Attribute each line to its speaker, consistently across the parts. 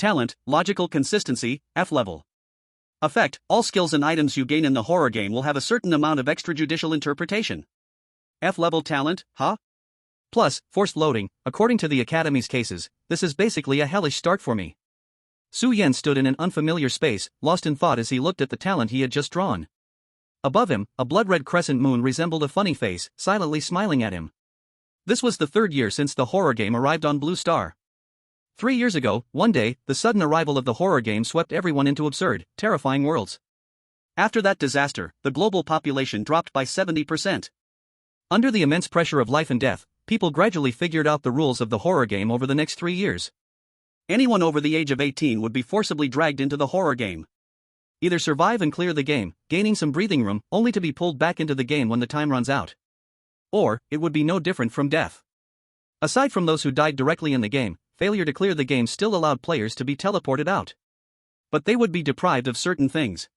Speaker 1: Talent, logical consistency, F level. Effect, all skills and items you gain in the horror game will have a certain amount of extrajudicial interpretation. F level talent, huh?
Speaker 2: Plus, forced loading, according to the Academy's cases, this is basically a hellish start for me. Su Yen stood in an unfamiliar space, lost in thought as he looked at the talent he had just drawn. Above him, a blood-red crescent moon resembled a funny face, silently smiling at him. This was the third year since the horror game arrived on Blue Star. 3 years ago, one day, the sudden arrival of the horror game swept everyone into absurd, terrifying worlds. After that disaster, the global population dropped by 70%. Under the immense pressure of life and death, people gradually figured out the rules of the horror game over the next 3 years.
Speaker 1: Anyone over the age of 18 would be forcibly dragged into the horror game. Either survive and clear the game, gaining some breathing room, only to be pulled back into the game when the time runs out. Or, it would be no different from death. Aside from those who died directly in the game, failure to clear the game still allowed players to be teleported out. But they would be deprived of certain things.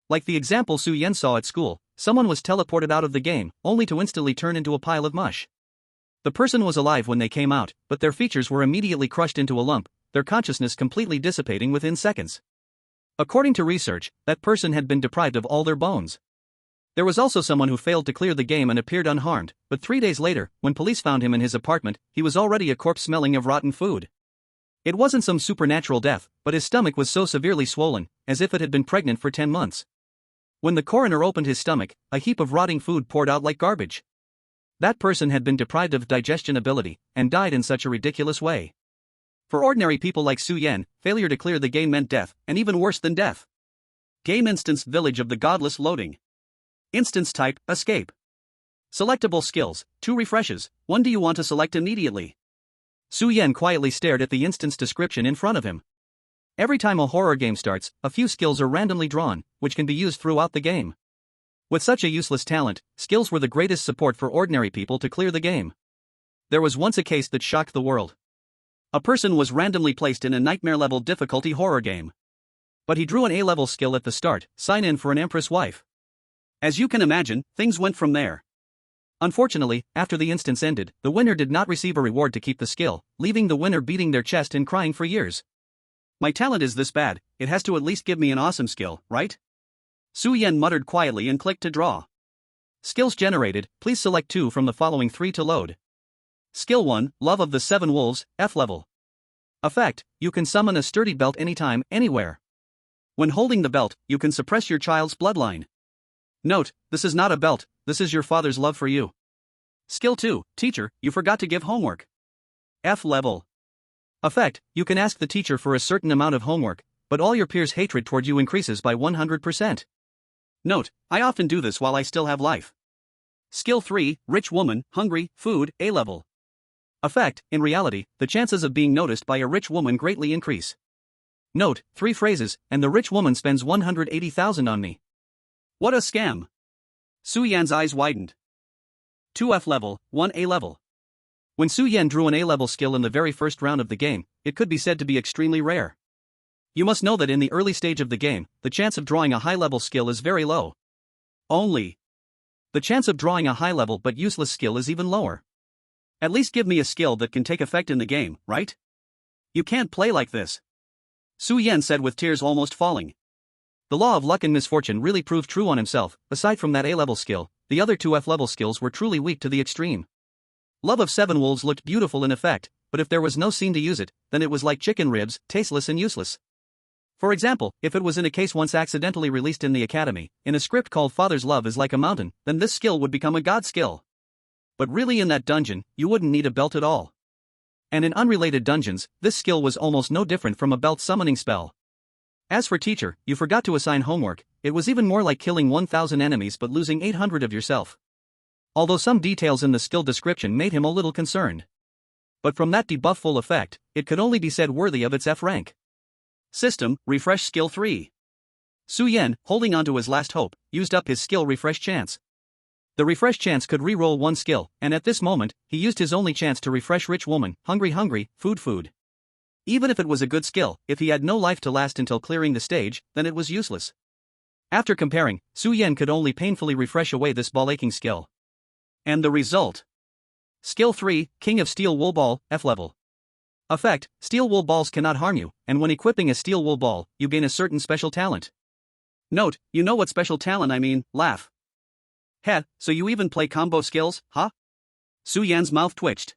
Speaker 1: Like the example Su Yen saw at school, someone was teleported out of the game, only to instantly turn into a pile of mush. The person was alive when they came out, but their features were immediately crushed into a lump, their consciousness completely dissipating within seconds. According to research, that person had been deprived of all their bones. There was also someone who failed to clear the game and appeared unharmed, but 3 days later, when police found him in his apartment, he was already a corpse smelling of rotten food. It wasn't some supernatural death, but his stomach was so severely swollen, as if it had been pregnant for 10 months. When the coroner opened his stomach, a heap of rotting food poured out like garbage. That person had been deprived of digestion ability, and died in such a ridiculous way. For ordinary people like Su Yen, failure to clear the game meant death, and even worse than death. Game instance Village of the Godless loading. Instance type, escape. Selectable skills, 2 refreshes, 1 do you want to select immediately? Su Yen quietly stared at the instance description in front of him. Every time a horror game starts, a few skills are randomly drawn, which can be used throughout the game. With such a useless talent, skills were the greatest support for ordinary people to clear the game. There was once a case that shocked the world. A person was randomly placed in a nightmare-level difficulty horror game. But he drew an A-level skill at the start, sign in for an Empress wife. As you can imagine, things went from there. Unfortunately, after the instance ended, the winner did not receive a reward to keep the skill, leaving the winner beating their chest and crying for years. My talent is this bad, it has to at least give me an awesome skill, right? Su Yen muttered quietly and clicked to draw. Skills generated, please select 2 from the following 3 to load. Skill 1, Love of the 7 Wolves, F level. Effect, you can summon a sturdy belt anytime, anywhere. When holding the belt, you can suppress your child's bloodline. Note, this is not a belt, this is your father's love for you. Skill 2, Teacher, you forgot to give homework. F level. Effect, you can ask the teacher for a certain amount of homework, but all your peers' hatred toward you increases by 100%. Note, I often do this while I still have life. Skill 3, Rich Woman, Hungry, Food, A level. Effect, in reality, the chances of being noticed by a rich woman greatly increase. Note, 3 phrases, and the rich woman spends 180,000 on me. What a scam. Su Yen's eyes widened. 2 F level, 1 A level. When Su Yen drew an A-level skill in the very first round of the game, it could be said to be extremely rare. You must know that in the early stage of the game, the chance of drawing a high-level skill is very low. Only. The chance of drawing a high-level but useless skill is even lower. At least give me a skill that can take effect in the game, right? You can't play like this. Su Yen said with tears almost falling. The law of luck and misfortune really proved true on himself. Aside from that A-level skill, the other 2 F-level skills were truly weak to the extreme. Love of 7 Wolves looked beautiful in effect, but if there was no scene to use it, then it was like chicken ribs, tasteless and useless. For example, if it was in a case once accidentally released in the Academy, in a script called Father's Love is Like a Mountain, then this skill would become a god skill. But really in that dungeon, you wouldn't need a belt at all. And in unrelated dungeons, this skill was almost no different from a belt summoning spell. As for Teacher, you forgot to assign homework, it was even more like killing 1,000 enemies but losing 800 of yourself. Although some details in the skill description made him a little concerned. But from that debuff-full effect, it could only be said worthy of its F rank. System, refresh skill 3. Su Yen, holding onto his last hope, used up his skill refresh chance. The refresh chance could re-roll 1 skill, and at this moment, he used his only chance to refresh Rich Woman, Hungry, Food. Even if it was a good skill, if he had no life to last until clearing the stage, then it was useless. After comparing, Su Yen could only painfully refresh away this ball-aching skill. And the result? Skill 3, King of Steel Wool Ball, F level.
Speaker 2: Effect: steel wool balls cannot harm you, and when equipping a steel wool ball, you gain a certain special talent.
Speaker 1: Note, you know what special talent I mean, laugh. Heh, so you even play combo skills, huh? Su Yan's mouth twitched.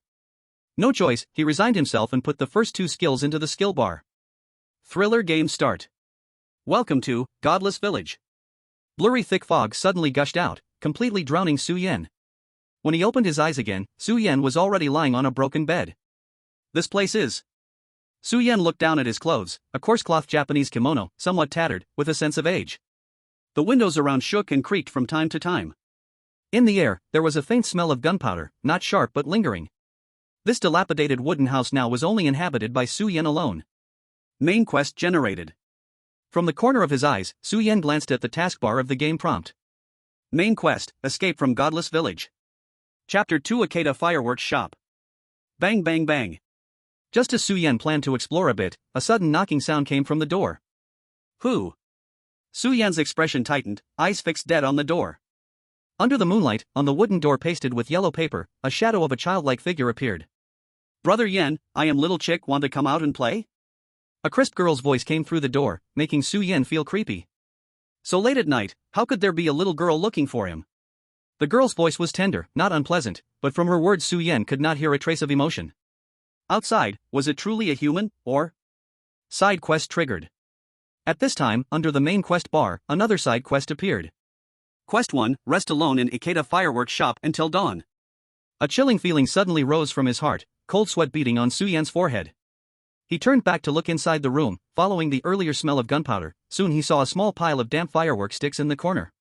Speaker 2: No choice, he resigned himself and put the first 2 skills into the skill bar.
Speaker 1: Thriller game start. Welcome to Godless Village.
Speaker 2: Blurry thick fog suddenly gushed out, completely drowning Su Yan. When he opened his eyes again, Su Yan was already lying on a broken bed.
Speaker 1: This place is. Su Yan looked down at his clothes, a coarse cloth Japanese kimono, somewhat tattered, with a sense of age. The windows around shook and creaked from time to time.
Speaker 2: In the air, there was a faint smell of gunpowder, not sharp but lingering. This dilapidated wooden house now was only inhabited by Su Yan alone.
Speaker 1: Main quest generated.
Speaker 2: From the corner of his eyes, Su Yan glanced at the taskbar of the game prompt.
Speaker 1: Main quest: escape from Godless Village. Chapter 2: Ikeda Fireworks Shop. Bang bang bang.
Speaker 2: Just as Su Yan planned to explore a bit, a sudden knocking sound came from the door.
Speaker 1: Who? Su Yan's expression tightened, eyes fixed dead on the door.
Speaker 2: Under the moonlight, on the wooden door pasted with yellow paper, a shadow of a childlike figure appeared.
Speaker 1: Brother Yen, I am little chick, want to come out and play?
Speaker 2: A crisp girl's voice came through the door, making Su Yan feel creepy.
Speaker 1: So late at night, how could there be a little girl looking for him?
Speaker 2: The girl's voice was tender, not unpleasant, but from her words Su Yan could not hear a trace of emotion.
Speaker 1: Outside, was it truly a human, or?
Speaker 2: Side quest triggered. At this time, under the main quest bar, another side quest appeared.
Speaker 1: Quest 1, rest alone in Ikeda Fireworks Shop until dawn.
Speaker 2: A chilling feeling suddenly rose from his heart, cold sweat beating on Su Yan's forehead. He turned back to look inside the room, following the earlier smell of gunpowder. Soon he saw a small pile of damp firework sticks in the corner.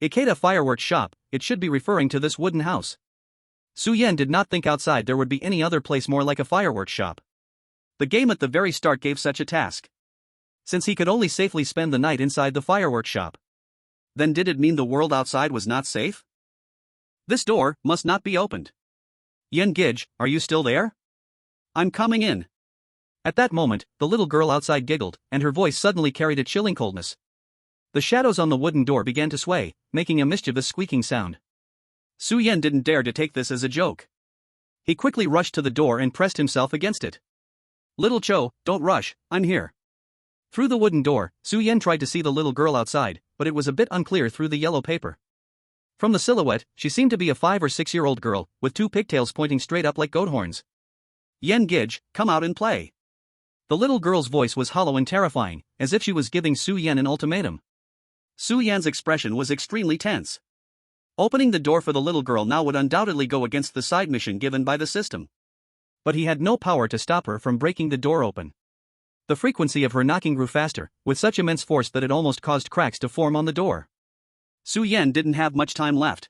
Speaker 2: Ikeda Fireworks Shop, it should be referring to this wooden house. Su Yan did not think outside there would be any other place more like a fireworks shop.
Speaker 1: The game at the very start gave such a task.
Speaker 2: Since he could only safely spend the night inside the fireworks shop.
Speaker 1: Then did it mean the world outside was not safe? This door must not be opened.
Speaker 2: Yen Gij, are you still there?
Speaker 1: I'm coming in.
Speaker 2: At that moment, the little girl outside giggled, and her voice suddenly carried a chilling coldness. The shadows on the wooden door began to sway, making a mischievous squeaking sound.
Speaker 1: Su Yan didn't dare to take this as a joke. He quickly rushed to the door and pressed himself against it. Little Cho, don't rush, I'm here.
Speaker 2: Through the wooden door, Su Yan tried to see the little girl outside, but it was a bit unclear through the yellow paper. From the silhouette, she seemed to be a 5 or 6-year-old girl, with 2 pigtails pointing straight up like goat horns.
Speaker 1: Yen Gij, come out and play.
Speaker 2: The little girl's voice was hollow and terrifying, as if she was giving Su Yan an ultimatum.
Speaker 1: Su Yan's expression was extremely tense. Opening the door for the little girl now would undoubtedly go against the side mission given by the system.
Speaker 2: But he had no power to stop her from breaking the door open. The frequency of her knocking grew faster, with such immense force that it almost caused cracks to form on the door.
Speaker 1: Su Yan didn't have much time left.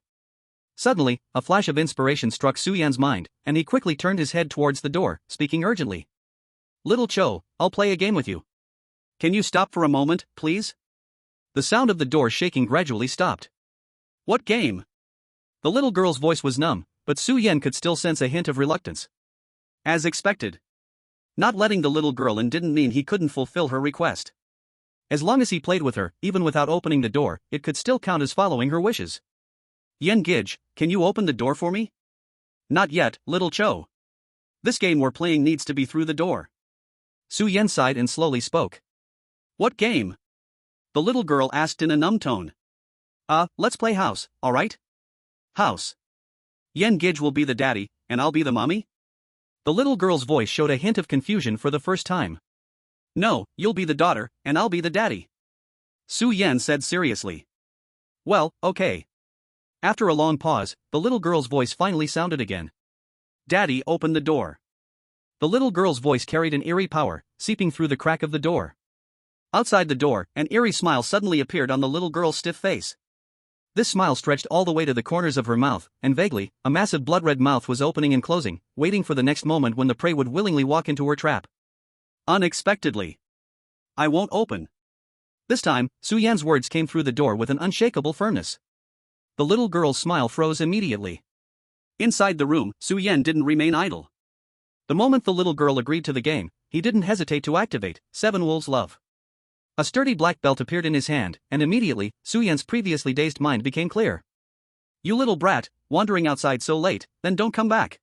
Speaker 2: Suddenly, a flash of inspiration struck Su Yan's mind, and he quickly turned his head towards the door, speaking urgently. Little Cho, I'll play a game with you.
Speaker 1: Can you stop for a moment, please?
Speaker 2: The sound of the door shaking gradually stopped.
Speaker 1: What game?
Speaker 2: The little girl's voice was numb, but Su Yan could still sense a hint of reluctance.
Speaker 1: As expected. Not letting the little girl in didn't mean he couldn't fulfill her request.
Speaker 2: As long as he played with her, even without opening the door, it could still count as following her wishes.
Speaker 1: Yen Gij, can you open the door for me? Not yet, little Cho. This game we're playing needs to be through the door.
Speaker 2: Su Yan sighed and slowly spoke.
Speaker 1: What game? The little girl asked in a numb tone. Let's play house, alright? House. Yen Gij will be the daddy, and I'll be the mommy?
Speaker 2: The little girl's voice showed a hint of confusion for the first time.
Speaker 1: No, you'll be the daughter, and I'll be the daddy. Su Yan said seriously. Well, okay.
Speaker 2: After a long pause, the little girl's voice finally sounded again.
Speaker 1: Daddy opened the door.
Speaker 2: The little girl's voice carried an eerie power, seeping through the crack of the door.
Speaker 1: Outside the door, an eerie smile suddenly appeared on the little girl's stiff face.
Speaker 2: This smile stretched all the way to the corners of her mouth, and vaguely, a massive blood-red mouth was opening and closing, waiting for the next moment when the prey would willingly walk into her trap.
Speaker 1: Unexpectedly. I won't open.
Speaker 2: This time, Su Yan's words came through the door with an unshakable firmness. The little girl's smile froze immediately.
Speaker 1: Inside the room, Su Yan didn't remain idle.
Speaker 2: The moment the little girl agreed to the game, he didn't hesitate to activate Seven Wolves' Love. A sturdy black belt appeared in his hand, and immediately, Su Yan's previously dazed mind became clear.
Speaker 1: You little brat, wandering outside so late, then don't come back.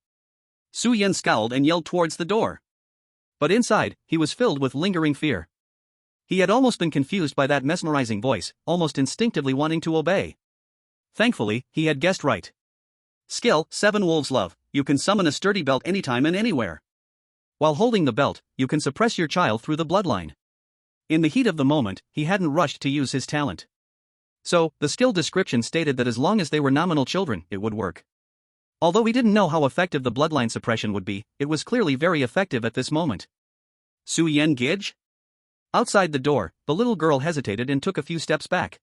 Speaker 1: Su Yan scowled and yelled towards the door.
Speaker 2: But inside, he was filled with lingering fear. He had almost been confused by that mesmerizing voice, almost instinctively wanting to obey. Thankfully, he had guessed right. Skill 7 Wolves Love. You can summon a sturdy belt anytime and anywhere. While holding the belt, you can suppress your child through the bloodline. In the heat of the moment, he hadn't rushed to use his talent. So, the skill description stated that as long as they were nominal children, it would work. Although he didn't know how effective the bloodline suppression would be, it was clearly very effective at this moment. Su-Yen Gidge? Outside the door, the little girl hesitated and took a few steps back.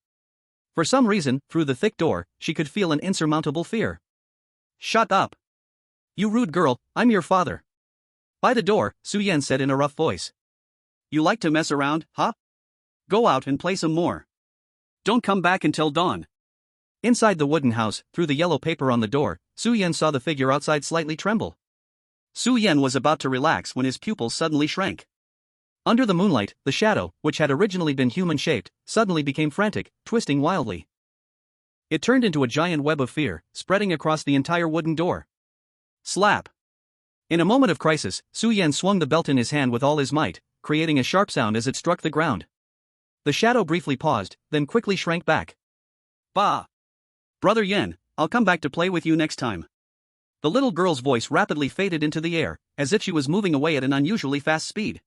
Speaker 2: For some reason, through the thick door, she could feel an insurmountable fear. Shut up! You rude girl, I'm your father. By the door, Su-Yen said in a rough voice. You like to mess around, huh? Go out and play some more. Don't come back until dawn. Inside the wooden house, through the yellow paper on the door, Su-Yen saw the figure outside slightly tremble. Su-Yen was about to relax when his pupils suddenly shrank. Under the moonlight, the shadow, which had originally been human-shaped, suddenly became frantic, twisting wildly. It turned into a giant web of fear, spreading across the entire wooden door. Slap! In a moment of crisis, Su-Yen swung the belt in his hand with all his might, creating a sharp sound as it struck the ground. The shadow briefly paused, then quickly shrank back. Bah! Brother Yen, I'll come back to play with you next time. The little girl's voice rapidly faded into the air, as if she was moving away at an unusually fast speed.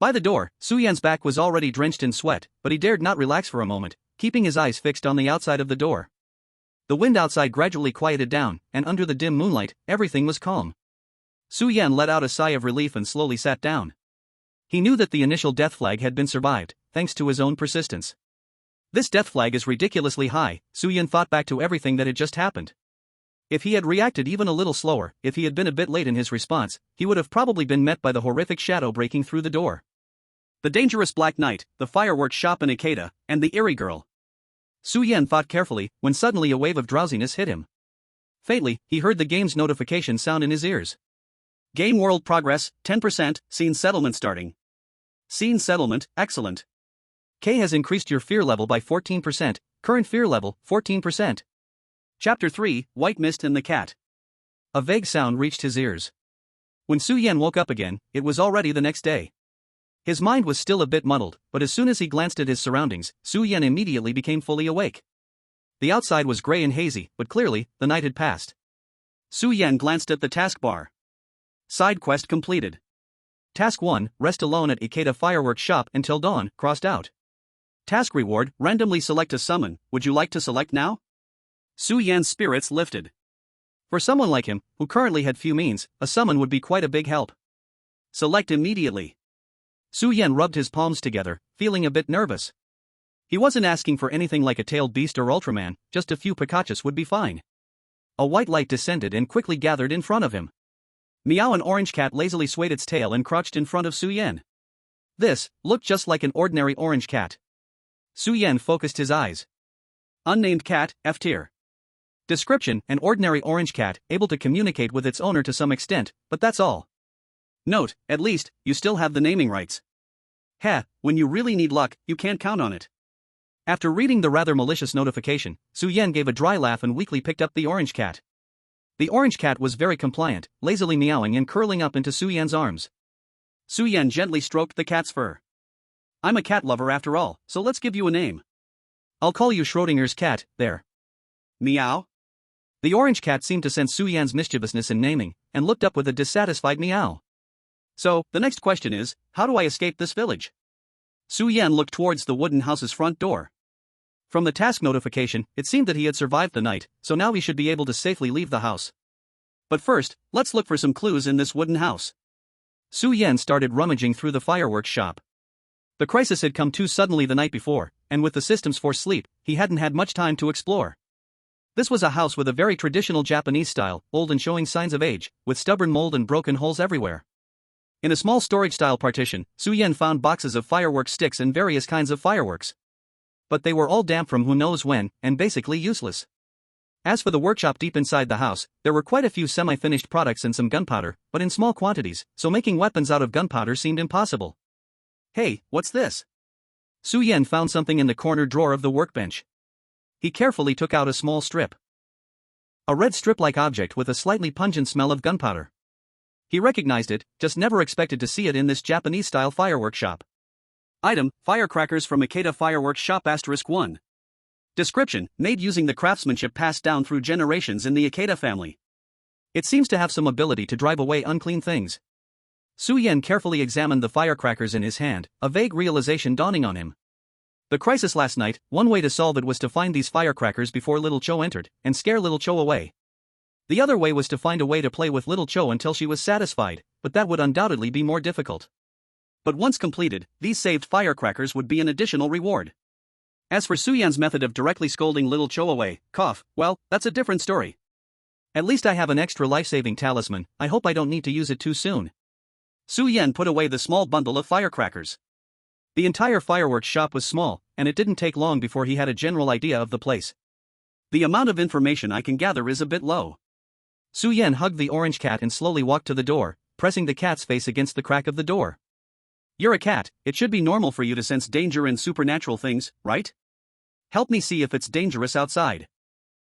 Speaker 2: By the door, Su-Yen's back was already drenched in sweat, but he dared not relax for a moment, keeping his eyes fixed on the outside of the door. The wind outside gradually quieted down, and under the dim moonlight, everything was calm. Su-Yen let out a sigh of relief and slowly sat down. He knew that the initial death flag had been survived, thanks to his own persistence. This death flag is ridiculously high, Su-Yen thought back to everything that had just happened. If he had reacted even a little slower, if he had been a bit late in his response, he would have probably been met by the horrific shadow breaking through the door. The dangerous Black Knight, the fireworks shop in Ikeda, and the eerie girl. Su-Yen thought carefully, when suddenly a wave of drowsiness hit him. Faintly, he heard the game's notification sound in his ears. Game world progress, 10%, scene settlement starting. Scene settlement, excellent. K has increased your fear level by 14%, current fear level, 14%. Chapter 3, White Mist and the Cat. A vague sound reached his ears. When Su-Yen woke up again, it was already the next day. His mind was still a bit muddled, but as soon as he glanced at his surroundings, Su-Yen immediately became fully awake. The outside was gray and hazy, but clearly, the night had passed. Su-Yen glanced at the taskbar. Side quest completed. Task 1, rest alone at Ikeda fireworks shop until dawn, crossed out. Task reward, randomly select a summon, would you like to select now? Su-Yen's spirits lifted. For someone like him, who currently had few means, a summon would be quite a big help. Select immediately. Su-Yen rubbed his palms together, feeling a bit nervous. He wasn't asking for anything like a tailed beast or Ultraman, just a few Pikachus would be fine. A white light descended and quickly gathered in front of him. Meow, an orange cat, lazily swayed its tail and crouched in front of Su-Yen. This looked just like an ordinary orange cat. Su-Yen focused his eyes. Unnamed cat, F tier. Description, an ordinary orange cat, able to communicate with its owner to some extent, but that's all. Note, at least, you still have the naming rights. Heh, when you really need luck, you can't count on it. After reading the rather malicious notification, Su-Yen gave a dry laugh and weakly picked up the orange cat. The orange cat was very compliant, lazily meowing and curling up into Su-Yen's arms. Su-Yen gently stroked the cat's fur. I'm a cat lover after all, so let's give you a name. I'll call you Schrodinger's cat, there. Meow? The orange cat seemed to sense Su-Yen's mischievousness in naming, and looked up with a dissatisfied meow. So, the next question is, how do I escape this village? Su-Yen looked towards the wooden house's front door. From the task notification, it seemed that he had survived the night, so now he should be able to safely leave the house. But first, let's look for some clues in this wooden house. Su-Yen started rummaging through the fireworks shop. The crisis had come too suddenly the night before, and with the systems for sleep, he hadn't had much time to explore. This was a house with a very traditional Japanese style, old and showing signs of age, with stubborn mold and broken holes everywhere. In a small storage-style partition, Su-Yen found boxes of fireworks sticks and various kinds of fireworks. But they were all damp from who knows when, and basically useless. As for the workshop deep inside the house, there were quite a few semi-finished products and some gunpowder, but in small quantities, so making weapons out of gunpowder seemed impossible. Hey, what's this? Su-Yen found something in the corner drawer of the workbench. He carefully took out a small strip. A red strip-like object with a slightly pungent smell of gunpowder. He recognized it, just never expected to see it in this Japanese-style fireworks shop.
Speaker 1: Item, firecrackers from Ikeda Fireworks Shop *1. Description, made using the craftsmanship passed down through generations in the Ikeda family.
Speaker 2: It seems to have some ability to drive away unclean things. Su Yen carefully examined the firecrackers in his hand, a vague realization dawning on him. The crisis last night, one way to solve it was to find these firecrackers before Little Cho entered, and scare Little Cho away. The other way was to find a way to play with Little Cho until she was satisfied, but that would undoubtedly be more difficult.
Speaker 1: But once completed, these saved firecrackers would be an additional reward. As for Su Yan's method of directly scolding Little Cho away, well, that's a different story.
Speaker 2: At least I have an extra life-saving talisman, I hope I don't need to use it too soon.
Speaker 1: Su Yan put away the small bundle of firecrackers.
Speaker 2: The entire fireworks shop was small, and it didn't take long before he had a general idea of the place.
Speaker 1: The amount of information I can gather is a bit low.
Speaker 2: Su Yan hugged the orange cat and slowly walked to the door, pressing the cat's face against the crack of the door.
Speaker 1: You're a cat, it should be normal for you to sense danger in supernatural things, right? Help me see if it's dangerous outside.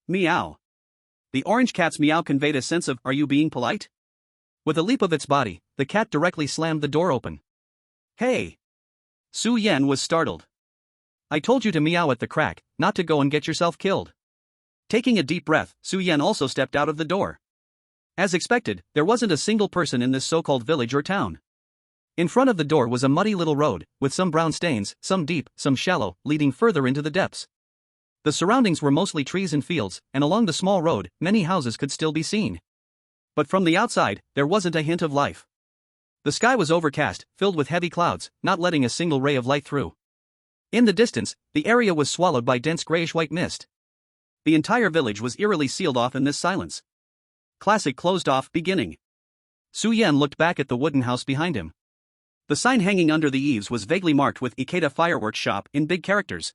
Speaker 1: Meow. The orange cat's meow conveyed a sense of, are you being polite?
Speaker 2: With a leap of its body, the cat directly slammed the door open.
Speaker 1: Hey! Su Yan was startled.
Speaker 2: I told you to meow at the crack, not to go and get yourself killed.
Speaker 1: Taking a deep breath, Su Yan also stepped out of the door. As expected, there wasn't a single person in this so-called village or town.
Speaker 2: In front of the door was a muddy little road, with some brown stains, some deep, some shallow, leading further into the depths. The surroundings were mostly trees and fields, and along the small road, many houses could still be seen.
Speaker 1: But from the outside, there wasn't a hint of life.
Speaker 2: The sky was overcast, filled with heavy clouds, not letting a single ray of light through. In the distance, the area was swallowed by dense grayish-white mist.
Speaker 1: The entire village was eerily sealed off in this silence. Classic closed-off beginning.
Speaker 2: Su Yan looked back at the wooden house behind him.
Speaker 1: The sign hanging under the eaves was vaguely marked with Ikeda Fireworks Shop in big characters.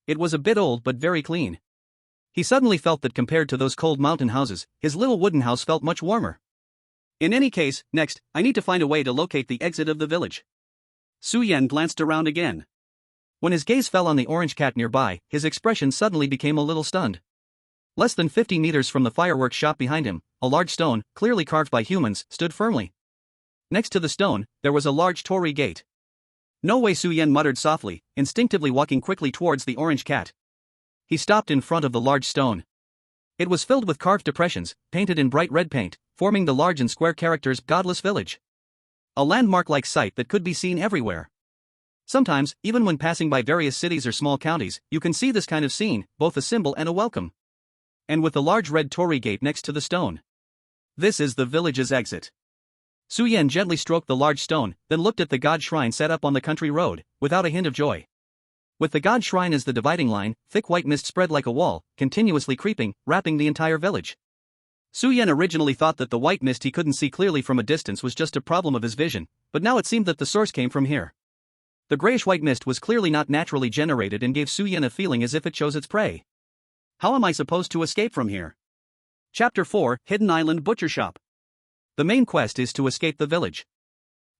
Speaker 2: It was a bit old but very clean. He suddenly felt that compared to those cold mountain houses, his little wooden house felt much warmer.
Speaker 1: In any case, next, I need to find a way to locate the exit of the village. Su Yan glanced around again.
Speaker 2: When his gaze fell on the orange cat nearby, his expression suddenly became a little stunned. Less than 50 meters from the fireworks shop behind him, a large stone, clearly carved by humans, stood firmly. Next to the stone, there was a large torii gate.
Speaker 1: No way, Su Yan muttered softly, instinctively walking quickly towards the orange cat.
Speaker 2: He stopped in front of the large stone. It was filled with carved depressions, painted in bright red paint, forming the large and square characters Godless Village. A landmark-like site that could be seen everywhere. Sometimes, even when passing by various cities or small counties, you can see this kind of scene, both a symbol and a welcome. And with the large red torii gate next to the stone.
Speaker 1: This is the village's exit.
Speaker 2: Su Yan gently stroked the large stone, then looked at the god shrine set up on the country road, without a hint of joy. With the god shrine as the dividing line, thick white mist spread like a wall, continuously creeping, wrapping the entire village.
Speaker 1: Su Yan originally thought that the white mist he couldn't see clearly from a distance was just a problem of his vision, but now it seemed that the source came from here. The grayish-white mist was clearly not naturally generated and gave Su Yan a feeling as if it chose its prey. How am I supposed to escape from here? Chapter 4, Hidden Island Butcher Shop.
Speaker 2: The main quest is to escape the village.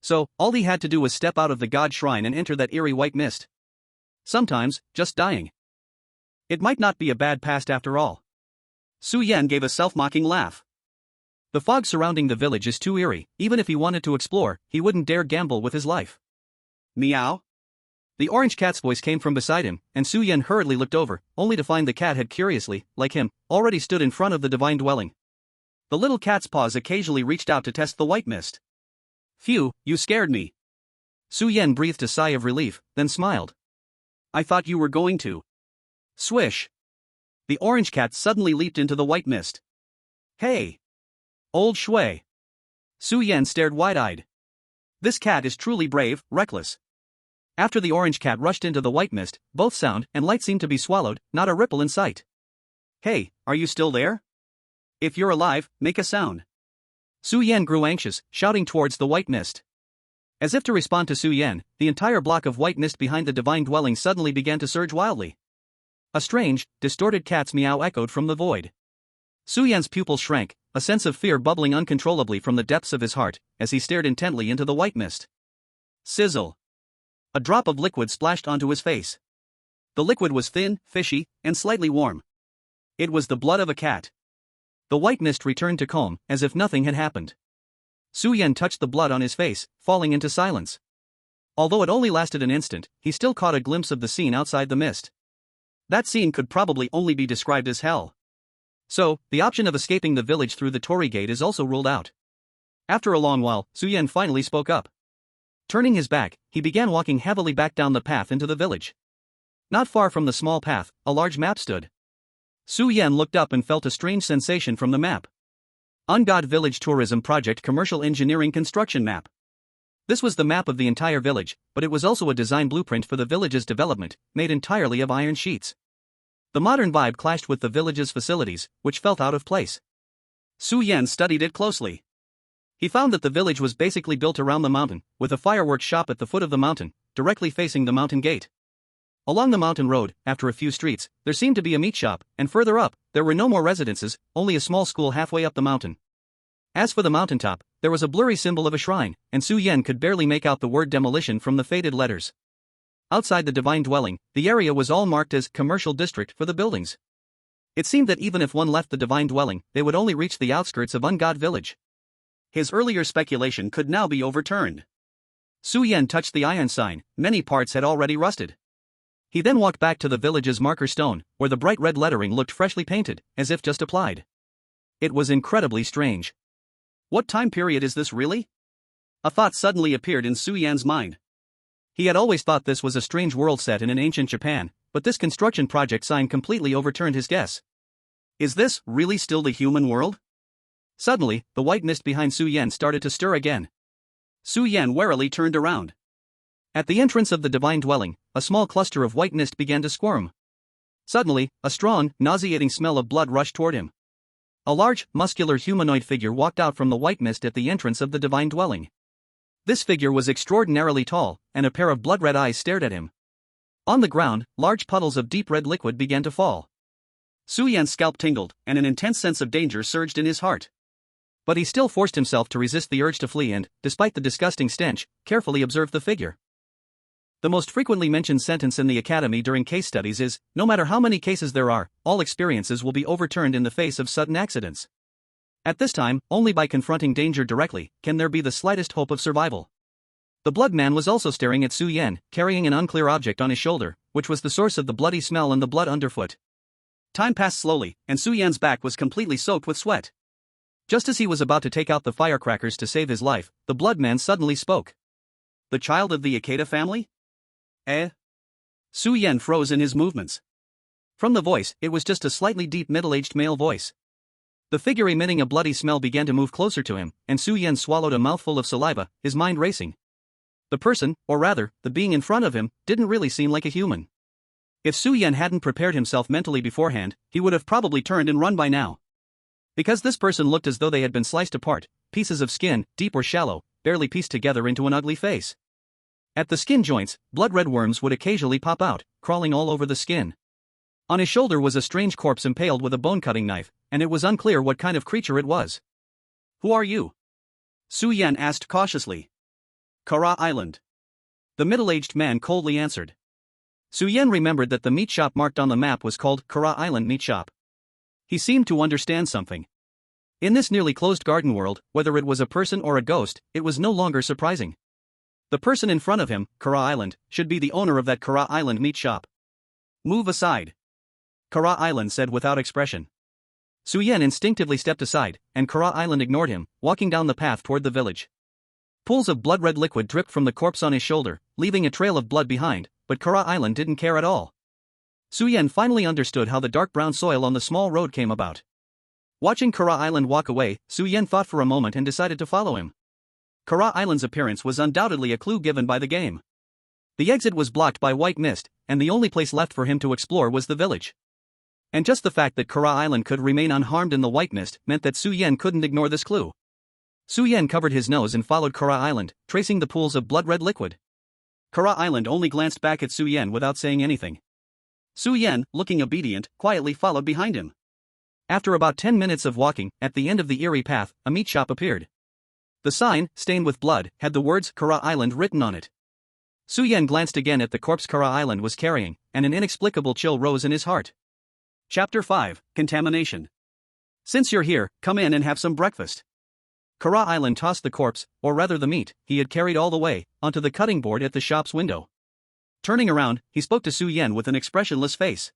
Speaker 2: So, all he had to do was step out of the god shrine and enter that eerie white mist. Sometimes, just dying. It might not be a bad past after all.
Speaker 1: Su Yan gave a self-mocking laugh.
Speaker 2: The fog surrounding the village is too eerie, even if he wanted to explore, he wouldn't dare gamble with his life.
Speaker 1: Meow.
Speaker 2: The orange cat's voice came from beside him, and Su Yan hurriedly looked over, only to find the cat had curiously, like him, already stood in front of the divine dwelling. The little cat's paws occasionally reached out to test the white mist.
Speaker 1: Phew, you scared me.
Speaker 2: Su Yan breathed a sigh of relief, then smiled.
Speaker 1: I thought you were going to. Swish. The orange cat suddenly leaped into the white mist. Hey! Old Shui. Su Yan stared wide-eyed. This cat is truly brave, reckless.
Speaker 2: After the orange cat rushed into the white mist, both sound and light seemed to be swallowed, not a ripple in sight.
Speaker 1: Hey, are you still there? If you're alive, make a sound.
Speaker 2: Su Yan grew anxious, shouting towards the white mist. As if to respond to Su Yan, the entire block of white mist behind the divine dwelling suddenly began to surge wildly. A strange, distorted cat's meow echoed from the void. Su Yan's pupils shrank, a sense of fear bubbling uncontrollably from the depths of his heart, as he stared intently into the white mist.
Speaker 1: Sizzle. A drop of liquid splashed onto his face. The liquid was thin, fishy, and slightly warm. It was the blood of a cat.
Speaker 2: The white mist returned to calm, as if nothing had happened. Su Yan touched the blood on his face, falling into silence. Although it only lasted an instant, he still caught a glimpse of the scene outside the mist. That scene could probably only be described as hell. So, the option of escaping the village through the Torii Gate is also ruled out. After a long while, Su Yan finally spoke up. Turning his back, he began walking heavily back down the path into the village. Not far from the small path, a large map stood. Su Yan looked up and felt a strange sensation from the map. Ungod Village Tourism Project Commercial Engineering Construction Map. This was the map of the entire village, but it was also a design blueprint for the village's development, made entirely of iron sheets. The modern vibe clashed with the village's facilities, which felt out of place. Su Yan studied it closely. He found that the village was basically built around the mountain, with a fireworks shop at the foot of the mountain, directly facing the mountain gate. Along the mountain road, after a few streets, there seemed to be a meat shop, and further up, there were no more residences, only a small school halfway up the mountain. As for the mountaintop, there was a blurry symbol of a shrine, and Su Yan could barely make out the word demolition from the faded letters. Outside the divine dwelling, the area was all marked as commercial district for the buildings. It seemed that even if one left the divine dwelling, they would only reach the outskirts of Ungod Village. His earlier speculation could now be overturned. Su Yan touched the iron sign, many parts had already rusted. He then walked back to the village's marker stone, where the bright red lettering looked freshly painted, as if just applied. It was incredibly strange. What time period is this really? A thought suddenly appeared in Su Yan's mind. He had always thought this was a strange world set in an ancient Japan, but this construction project sign completely overturned his guess. Is this really still the human world? Suddenly, the white mist behind Su Yan started to stir again. Su Yan warily turned around. At the entrance of the divine dwelling, a small cluster of white mist began to squirm. Suddenly, a strong, nauseating smell of blood rushed toward him. A large, muscular humanoid figure walked out from the white mist at the entrance of the divine dwelling. This figure was extraordinarily tall, and a pair of blood-red eyes stared at him. On the ground, large puddles of deep red liquid began to fall. Su Yan's scalp tingled, and an intense sense of danger surged in his heart. But he still forced himself to resist the urge to flee and, despite the disgusting stench, carefully observed the figure. The most frequently mentioned sentence in the academy during case studies is, no matter how many cases there are, all experiences will be overturned in the face of sudden accidents. At this time, only by confronting danger directly can there be the slightest hope of survival. The blood man was also staring at Su Yan, carrying an unclear object on his shoulder, which was the source of the bloody smell and the blood underfoot. Time passed slowly, and Su Yan's back was completely soaked with sweat. Just as he was about to take out the firecrackers to save his life, the blood man suddenly spoke. The child of the Ikeda family? Su Yan froze in his movements. From the voice, it was just a slightly deep middle-aged male voice. The figure emitting a bloody smell began to move closer to him, and Su Yan swallowed a mouthful of saliva, his mind racing. The person, or rather, the being in front of him, didn't really seem like a human. If Su Yan hadn't prepared himself mentally beforehand, he would have probably turned and run by now. Because this person looked as though they had been sliced apart, pieces of skin, deep or shallow, barely pieced together into an ugly face. At the skin joints, blood-red worms would occasionally pop out, crawling all over the skin. On his shoulder was a strange corpse impaled with a bone-cutting knife, and it was unclear what kind of creature it was. Who are you? Su Yan asked cautiously. Kara Island. The middle-aged man coldly answered. Su Yan remembered that the meat shop marked on the map was called Kara Island Meat Shop. He seemed to understand something. In this nearly closed garden world, whether it was a person or a ghost, it was no longer surprising. The person in front of him, Kara Island, should be the owner of that Kara Island meat shop. Move aside. Kara Island said without expression. Su Yan instinctively stepped aside, and Kara Island ignored him, walking down the path toward the village. Pools of blood-red liquid dripped from the corpse on his shoulder, leaving a trail of blood behind, but Kara Island didn't care at all. Su Yan finally understood how the dark brown soil on the small road came about. Watching Kara Island walk away, Su Yan thought for a moment and decided to follow him. Kara Island's appearance was undoubtedly a clue given by the game. The exit was blocked by white mist, and the only place left for him to explore was the village. And just the fact that Kara Island could remain unharmed in the white mist meant that Su Yan couldn't ignore this clue. Su Yan covered his nose and followed Kara Island, tracing the pools of blood-red liquid. Kara Island only glanced back at Su Yan without saying anything. Su Yan, looking obedient, quietly followed behind him. After about 10 minutes of walking, at the end of the eerie path, a meat shop appeared. The sign, stained with blood, had the words Kara Island written on it. Su Yan glanced again at the corpse Kara Island was carrying, and an inexplicable chill rose in his heart. Chapter 5, Contamination. Since you're here, come in and have some breakfast. Kara Island tossed the corpse, or rather the meat, he had carried all the way, onto the cutting board at the shop's window. Turning around, he spoke to Su Yan with an expressionless face.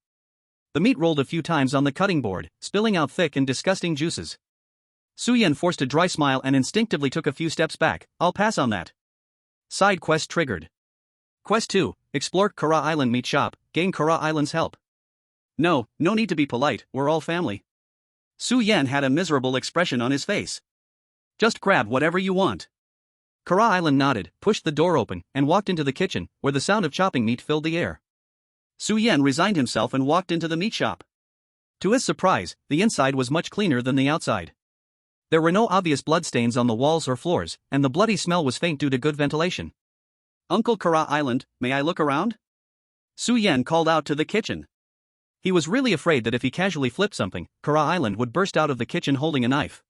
Speaker 2: The meat rolled a few times on the cutting board, spilling out thick and disgusting juices. Su Yan forced a dry smile and instinctively took a few steps back. I'll pass on that. Side quest triggered. Quest 2, explore Kara Island meat shop, gain Kara Island's help. No need to be polite, we're all family. Su Yan had a miserable expression on his face. Just grab whatever you want. Kara Island nodded, pushed the door open, and walked into the kitchen, where the sound of chopping meat filled the air. Su Yan resigned himself and walked into the meat shop. To his surprise, the inside was much cleaner than the outside. There were no obvious bloodstains on the walls or floors, and the bloody smell was faint due to good ventilation. Uncle Kara Island, may I look around? Su Yan called out to the kitchen. He was really afraid that if he casually flipped something, Kara Island would burst out of the kitchen holding a knife.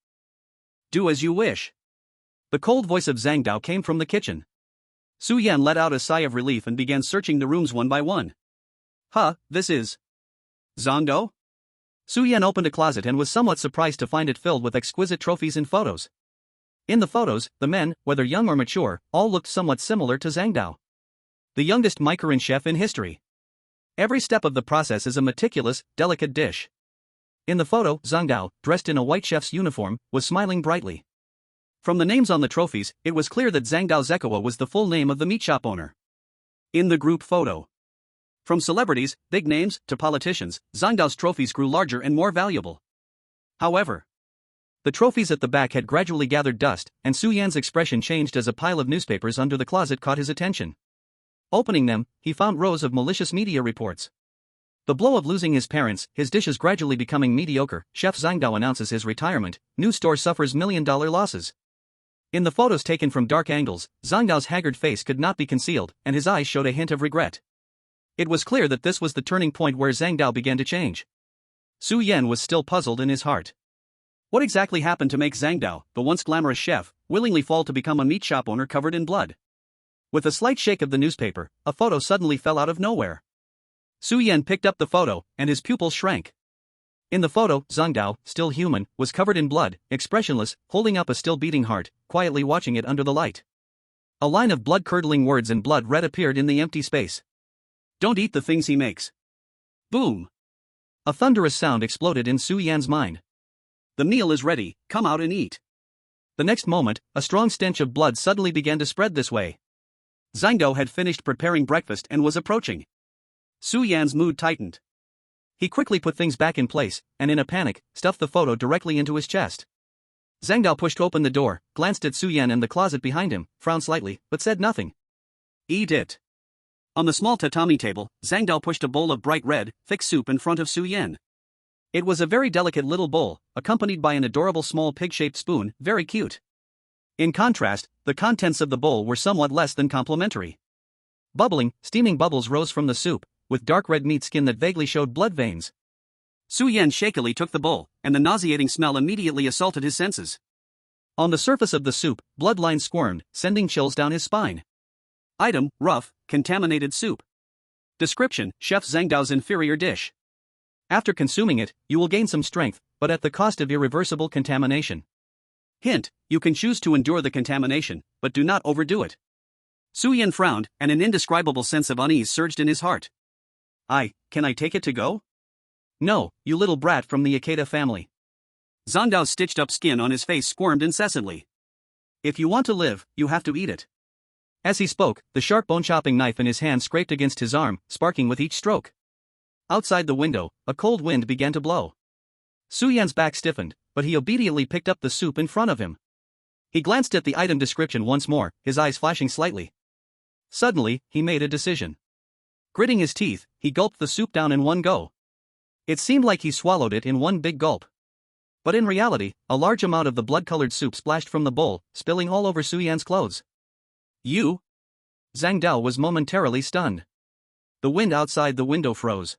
Speaker 2: Do as you wish. The cold voice of Zhang Dao came from the kitchen. Su Yan let out a sigh of relief and began searching the rooms one by one. This is Zhang Dao? Su Yan opened a closet and was somewhat surprised to find it filled with exquisite trophies and photos. In the photos, the men, whether young or mature, all looked somewhat similar to Zhang Dao. The youngest Mandarin chef in history. Every step of the process is a meticulous, delicate dish. In the photo, Zhang Dao, dressed in a white chef's uniform, was smiling brightly. From the names on the trophies, it was clear that Zhang Dao Zekawa was the full name of the meat shop owner. In the group photo. From celebrities, big names, to politicians, Zhang Dao's trophies grew larger and more valuable. However, the trophies at the back had gradually gathered dust, and Su Yan's expression changed as a pile of newspapers under the closet caught his attention. Opening them, he found rows of malicious media reports. The blow of losing his parents, his dishes gradually becoming mediocre, Chef Zhang Dao announces his retirement, new store suffers million-dollar losses. In the photos taken from dark angles, Zhang Dao's haggard face could not be concealed, and his eyes showed a hint of regret. It was clear that this was the turning point where Zhang Dao began to change. Su Yan was still puzzled in his heart. What exactly happened to make Zhang Dao, the once glamorous chef, willingly fall to become a meat shop owner covered in blood? With a slight shake of the newspaper, a photo suddenly fell out of nowhere. Su Yan picked up the photo, and his pupils shrank. In the photo, Zhang Dao, still human, was covered in blood, expressionless, holding up a still beating heart, quietly watching it under the light. A line of blood-curdling words in blood red appeared in the empty space. Don't eat the things he makes. Boom! A thunderous sound exploded in Su Yan's mind. The meal is ready, come out and eat. The next moment, a strong stench of blood suddenly began to spread this way. Zhang Dao had finished preparing breakfast and was approaching. Su Yan's mood tightened. He quickly put things back in place, and in a panic, stuffed the photo directly into his chest. Zhang Dao pushed open the door, glanced at Su Yan and the closet behind him, frowned slightly, but said nothing. Eat it. On the small tatami table, Zhang Dao pushed a bowl of bright red, thick soup in front of Su Yan. It was a very delicate little bowl, accompanied by an adorable small pig-shaped spoon, very cute. In contrast, the contents of the bowl were somewhat less than complimentary. Bubbling, steaming bubbles rose from the soup, with dark red meat skin that vaguely showed blood veins. Su Yan shakily took the bowl, and the nauseating smell immediately assaulted his senses. On the surface of the soup, blood lines squirmed, sending chills down his spine. Item, rough, contaminated soup. Description, Chef Zhang Dao's inferior dish. After consuming it, you will gain some strength, but at the cost of irreversible contamination. Hint, you can choose to endure the contamination, but do not overdo it. Su Yan frowned, and an indescribable sense of unease surged in his heart. Can I take it to go? No, you little brat from the Ikeda family. Zhang Dao's stitched-up skin on his face squirmed incessantly. If you want to live, you have to eat it. As he spoke, the sharp bone-chopping knife in his hand scraped against his arm, sparking with each stroke. Outside the window, a cold wind began to blow. Su Yan's back stiffened, but he obediently picked up the soup in front of him. He glanced at the item description once more, his eyes flashing slightly. Suddenly, he made a decision. Gritting his teeth, he gulped the soup down in one go. It seemed like he swallowed it in one big gulp. But in reality, a large amount of the blood-colored soup splashed from the bowl, spilling all over Su Yan's clothes. You? Zhang Dao was momentarily stunned. The wind outside the window froze.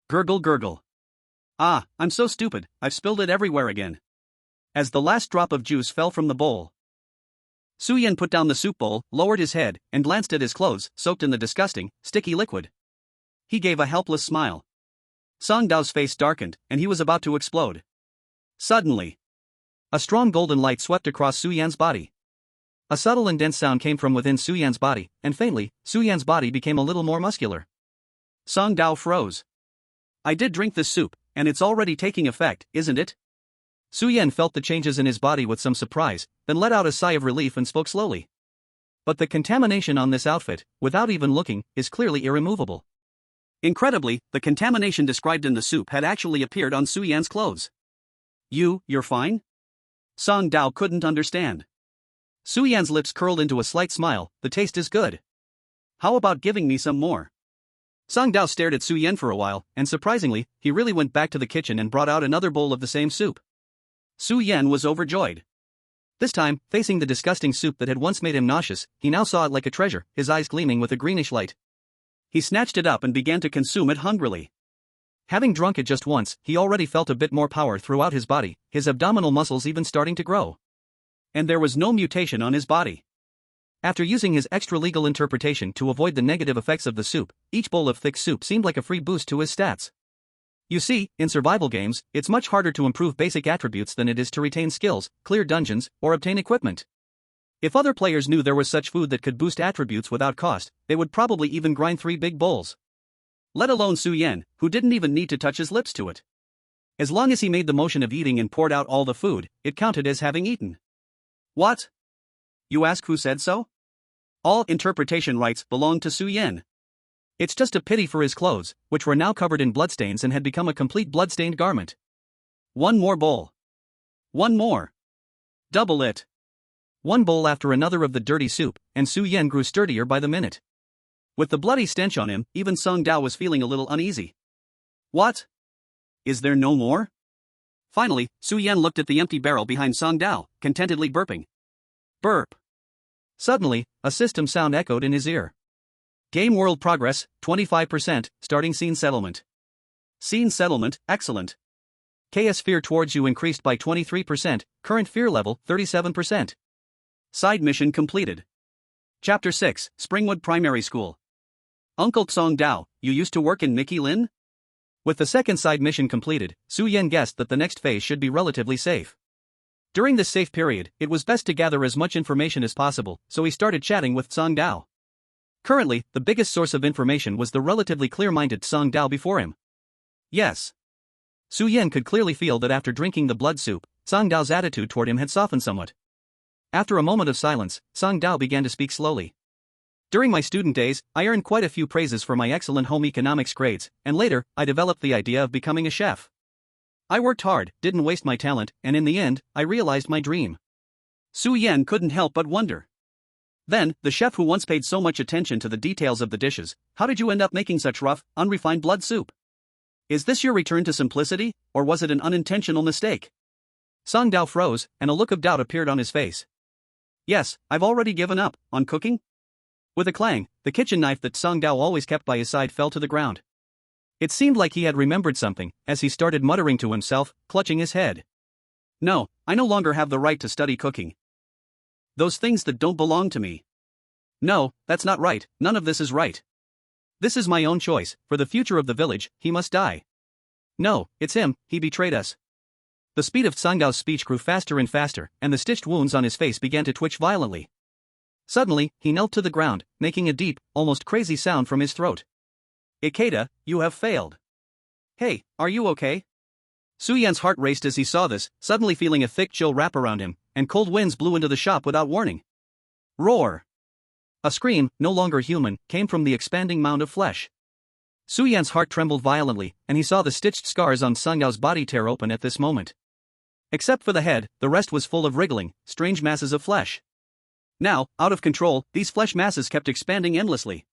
Speaker 2: Gurgle gurgle. I'm so stupid, I've spilled it everywhere again. As the last drop of juice fell from the bowl, Su Yan put down the soup bowl, lowered his head, and glanced at his clothes, soaked in the disgusting, sticky liquid. He gave a helpless smile. Zhang Dao's face darkened, and he was about to explode. Suddenly, A strong golden light swept across Su Yan's body. A subtle and dense sound came from within Su Yan's body, and faintly, Su Yan's body became a little more muscular.
Speaker 1: Song Dao froze. I did drink this soup, and it's already taking effect, isn't it?
Speaker 2: Su Yan felt the changes in his body with some surprise, then let out a sigh of relief and spoke slowly. But the contamination on this outfit, without even looking, is clearly irremovable.
Speaker 1: Incredibly, the contamination described in the soup had actually appeared on Su Yan's clothes. You're fine? Song Dao couldn't understand.
Speaker 2: Su Yan's lips curled into a slight smile. The taste is good.
Speaker 1: How about giving me some more?
Speaker 2: Song Dao stared at Su Yan for a while, and surprisingly, he really went back to the kitchen and brought out another bowl of the same soup.
Speaker 1: Su Yan was overjoyed.
Speaker 2: This time, facing the disgusting soup that had once made him nauseous, he now saw it like a treasure, his eyes gleaming with a greenish light.
Speaker 1: He snatched it up and began to consume it hungrily.
Speaker 2: Having drunk it just once, he already felt a bit more power throughout his body, his abdominal muscles even starting to grow.
Speaker 1: And there was no mutation on his body.
Speaker 2: After using his extra-legal interpretation to avoid the negative effects of the soup, each bowl of thick soup seemed like a free boost to his stats. You see, in survival games, it's much harder to improve basic attributes than it is to retain skills, clear dungeons, or obtain equipment. If other players knew there was such food that could boost attributes without cost, they would probably even grind 3 big bowls.
Speaker 1: Let alone Su Yan, who didn't even need to touch his lips to it. As long as he made the motion of eating and poured out all the food, it counted as having eaten. What? You ask who said so? All interpretation rights belong to Su Yan.
Speaker 2: It's just a pity for his clothes, which were now covered in bloodstains and had become a complete blood-stained garment.
Speaker 1: One more bowl. One more. Double it.
Speaker 2: One bowl after another of the dirty soup, and Su Yan grew sturdier by the minute.
Speaker 1: With the bloody stench on him, even Song Dao was feeling a little uneasy. What? Is there no more? Finally, Su Yan looked at the empty barrel behind Song Dao, contentedly burping. Burp.
Speaker 2: Suddenly, a system sound echoed in his ear.
Speaker 1: Game world progress, 25%, starting scene settlement. Scene settlement, excellent.
Speaker 2: KS fear towards you increased by 23%, current fear level, 37%.
Speaker 1: Side mission completed. Chapter 6, Springwood Primary School. Uncle Song Dao, you used to work in Mickey Lin?
Speaker 2: With the second side mission completed, Su Yan guessed that the next phase should be relatively safe. During this safe period, it was best to gather as much information as possible, so he started chatting with Song Dao. Currently, the biggest source of information was the relatively clear-minded Song Dao before him.
Speaker 1: Yes.
Speaker 2: Su Yan could clearly feel that after drinking the blood soup, Song Dao's attitude toward him had softened somewhat. After a moment of silence, Song Dao began to speak slowly. During my student days, I earned quite a few praises for my excellent home economics grades, and later, I developed the idea of becoming a chef. I worked hard, didn't waste my talent, and in the end, I realized my dream.
Speaker 1: Su Yan couldn't help but wonder. Then, the chef who once paid so much attention to the details of the dishes, how did you end up making such rough, unrefined blood soup? Is this your return to simplicity, or was it an unintentional mistake?
Speaker 2: Song Dao froze, and a look of doubt appeared on his face.
Speaker 1: Yes, I've already given up on cooking.
Speaker 2: With a clang, the kitchen knife that Song Dao always kept by his side fell to the ground. It seemed like he had remembered something, as he started muttering to himself, clutching his head.
Speaker 1: No, I no longer have the right to study cooking. Those things that don't belong to me. No, that's not right, none of this is right. This is my own choice, for the future of the village, he must die.
Speaker 2: No, it's him, he betrayed us. The speed of Song Dao's speech grew faster and faster, and the stitched wounds on his face began to twitch violently. Suddenly, he knelt to the ground, making a deep, almost crazy sound from his throat.
Speaker 1: Ikeda, you have failed. Hey, are you okay?
Speaker 2: Su Yan's heart raced as he saw this, suddenly feeling a thick chill wrap around him, and cold winds blew into the shop without warning.
Speaker 1: Roar!
Speaker 2: A scream, no longer human, came from the expanding mound of flesh. Su Yan's heart trembled violently, and he saw the stitched scars on Song Dao's body tear open at this moment. Except for the head, the rest was full of wriggling, strange masses of flesh.
Speaker 1: Now, out of control, these flesh masses kept expanding endlessly.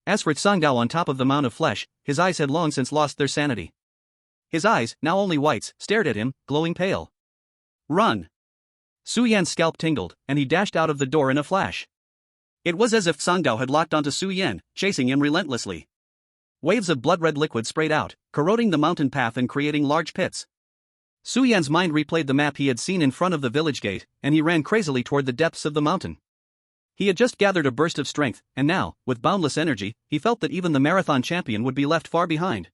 Speaker 2: As for Song Dao on top of the mound of flesh, his eyes had long since lost their sanity. His eyes, now only whites, stared at him, glowing pale.
Speaker 1: Run!
Speaker 2: Su Yan's scalp tingled, and he dashed out of the door in a flash.
Speaker 1: It was as if Song Dao had locked onto Su Yan, chasing him relentlessly.
Speaker 2: Waves of blood-red liquid sprayed out, corroding the mountain path and creating large pits. Su Yan's mind replayed the map he had seen in front of the village gate, and he ran crazily toward the depths of the mountain. He had just gathered a burst of strength, and now, with boundless energy, he felt that even the marathon champion would be left far behind.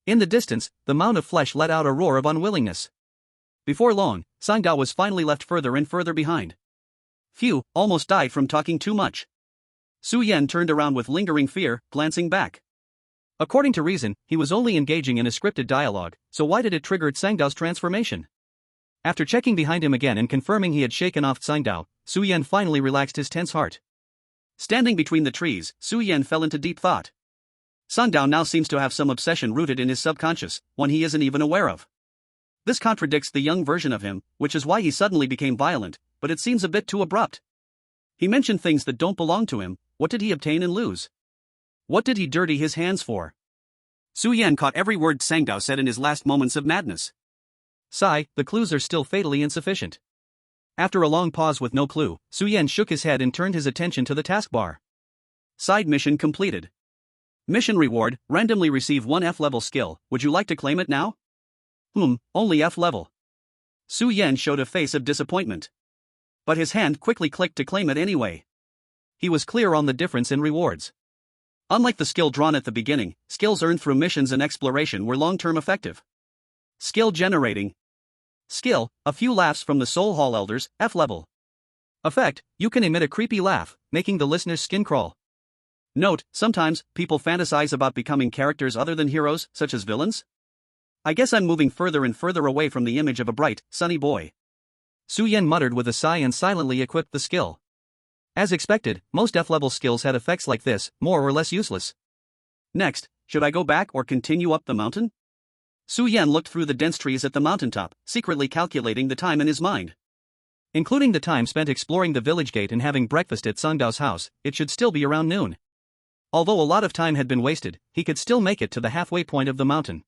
Speaker 2: In the distance, the mound of flesh let out a roar of unwillingness. Before long, Sangdao was finally left further and further behind. Phew, almost died from talking too much. Su Yan turned around with lingering fear, glancing back. According to reason, he was only engaging in a scripted dialogue, so why did it trigger Sangdao's transformation? After checking behind him again and confirming he had shaken off Sangdao, Su Yan finally relaxed his tense heart. Standing between the trees, Su Yan fell into deep thought. Sangdao now seems to have some obsession rooted in his subconscious, one he isn't even aware of. This contradicts the young version of him, which is why he suddenly became violent, but it seems a bit too abrupt. He mentioned things that don't belong to him. What did he obtain and lose? What did he dirty his hands for? Su Yan caught every word Sangdao said in his last moments of madness. Sigh, the clues are still fatally insufficient. After a long pause with no clue, Su Yan shook his head and turned his attention to the taskbar. Side mission completed. Mission reward, randomly receive 1 F-level skill, would you like to claim it now? Only F-level. Su Yan showed a face of disappointment. But his hand quickly clicked to claim it anyway. He was clear on the difference in rewards. Unlike the skill drawn at the beginning, skills earned through missions and exploration were long-term effective. Skill generating. Skill, a few laughs from the Soul Hall Elders, F-level. Effect, you can emit a creepy laugh, making the listener's skin crawl. Note, sometimes, people fantasize about becoming characters other than heroes, such as villains. I guess I'm moving further and further away from the image of a bright, sunny boy. Su Yan muttered with a sigh and silently equipped the skill. As expected, most F-level skills had effects like this, more or less useless. Next, should I go back or continue up the mountain? Su Yan looked through the dense trees at the mountaintop, secretly calculating the time in his mind. Including the time spent exploring the village gate and having breakfast at Sangdao's house, it should still be around noon. Although a lot of time had been wasted, he could still make it to the halfway point of the mountain.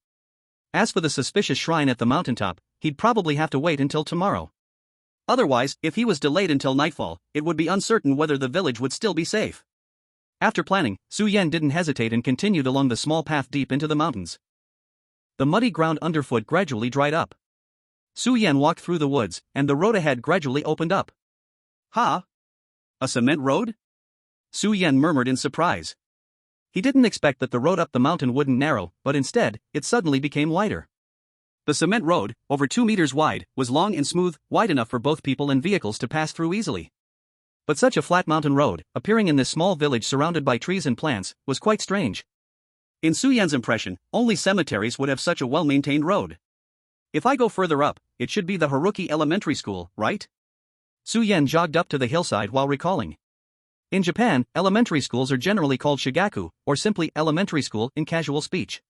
Speaker 2: As for the suspicious shrine at the mountaintop, he'd probably have to wait until tomorrow. Otherwise, if he was delayed until nightfall, it would be uncertain whether the village would still be safe. After planning, Su Yan didn't hesitate and continued along the small path deep into the mountains. The muddy ground underfoot gradually dried up. Su Yan walked through the woods, and the road ahead gradually opened up. Ha! A cement road? Su Yan murmured in surprise. He didn't expect that the road up the mountain wouldn't narrow, but instead, it suddenly became wider. The cement road, over 2 meters wide, was long and smooth, wide enough for both people and vehicles to pass through easily. But such a flat mountain road, appearing in this small village surrounded by trees and plants, was quite strange. In Su Yan's impression, only cemeteries would have such a well-maintained road. If I go further up, it should be the Haruki Elementary School, right? Su Yan jogged up to the hillside while recalling. In Japan, elementary schools are generally called shigaku, or simply elementary school in casual speech.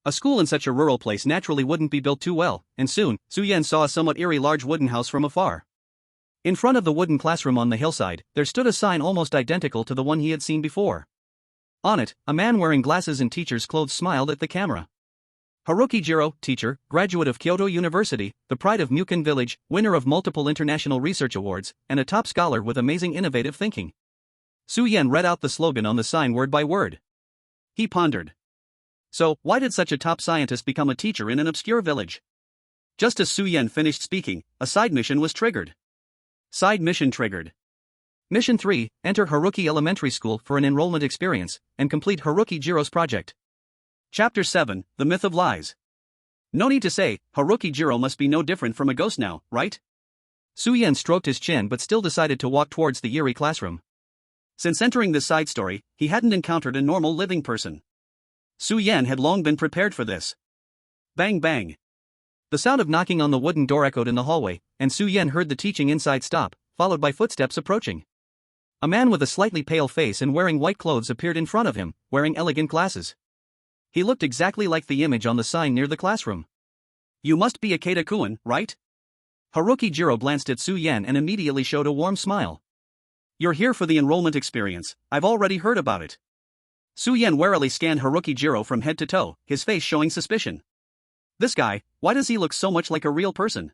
Speaker 2: A school in such a rural place naturally wouldn't be built too well, and soon, Su Yan saw a somewhat eerie large wooden house from afar. In front of the wooden classroom on the hillside, there stood a sign almost identical to the one he had seen before. On it, a man wearing glasses and teacher's clothes smiled at the camera. Haruki Jiro, teacher, graduate of Kyoto University, the pride of Mukin Village, winner of multiple international research awards, and a top scholar with amazing innovative thinking. Su Yan read out the slogan on the sign word by word. He pondered. So, why did such a top scientist become a teacher in an obscure village? Just as Su Yan finished speaking, a side mission was triggered. Side mission triggered. Mission 3, enter Haruki Elementary School for an enrollment experience, and complete Haruki Jiro's project. Chapter 7, The Myth of Lies. No need to say, Haruki Jiro must be no different from a ghost now, right? Su Yan stroked his chin but still decided to walk towards the eerie classroom. Since entering this side story, he hadn't encountered a normal living person. Su Yan had long been prepared for this. Bang bang. The sound of knocking on the wooden door echoed in the hallway, and Su Yan heard the teaching inside stop, followed by footsteps approaching. A man with a slightly pale face and wearing white clothes appeared in front of him, wearing elegant glasses. He looked exactly like the image on the sign near the classroom. You must be Ikeda-kun, right? Haruki Jiro glanced at Su Yan and immediately showed a warm smile. You're here for the enrollment experience, I've already heard about it. Su Yan warily scanned Haruki Jiro from head to toe, his face showing suspicion. This guy, why does he look so much like a real person?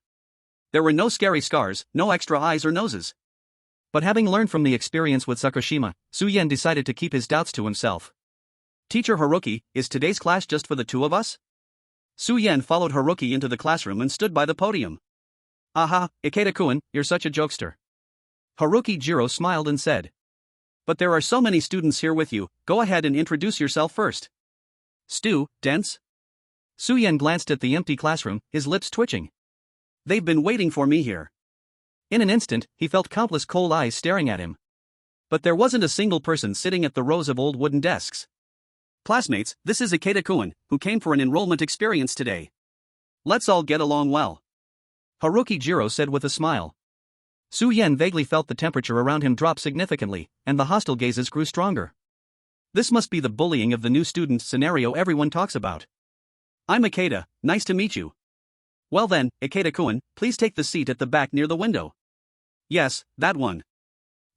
Speaker 2: There were no scary scars, no extra eyes or noses. But having learned from the experience with Sakushima, Su Yan decided to keep his doubts to himself. Teacher Haruki, is today's class just for the two of us? Su Yan followed Haruki into the classroom and stood by the podium. Aha, Ikeda-kun, you're such a jokester. Haruki Jiro smiled and said. But there are so many students here with you, go ahead and introduce yourself first. Stu, dense? Su Yan glanced at the empty classroom, his lips twitching.
Speaker 1: They've been waiting for me here.
Speaker 2: In an instant, he felt countless cold eyes staring at him.
Speaker 1: But there wasn't a single person sitting at the rows of old wooden desks. Classmates, this is Ikeda-kun, who came for an enrollment experience today. Let's all get along well.
Speaker 2: Haruki Jiro said with a smile. Su Yen vaguely felt the temperature around him drop significantly, and the hostile gazes grew stronger.
Speaker 1: This must be the bullying of the new student scenario everyone talks about. I'm Ikeda, nice to meet you. Well then, Ikeda-kun, please take the seat at the back near the window. Yes, that one.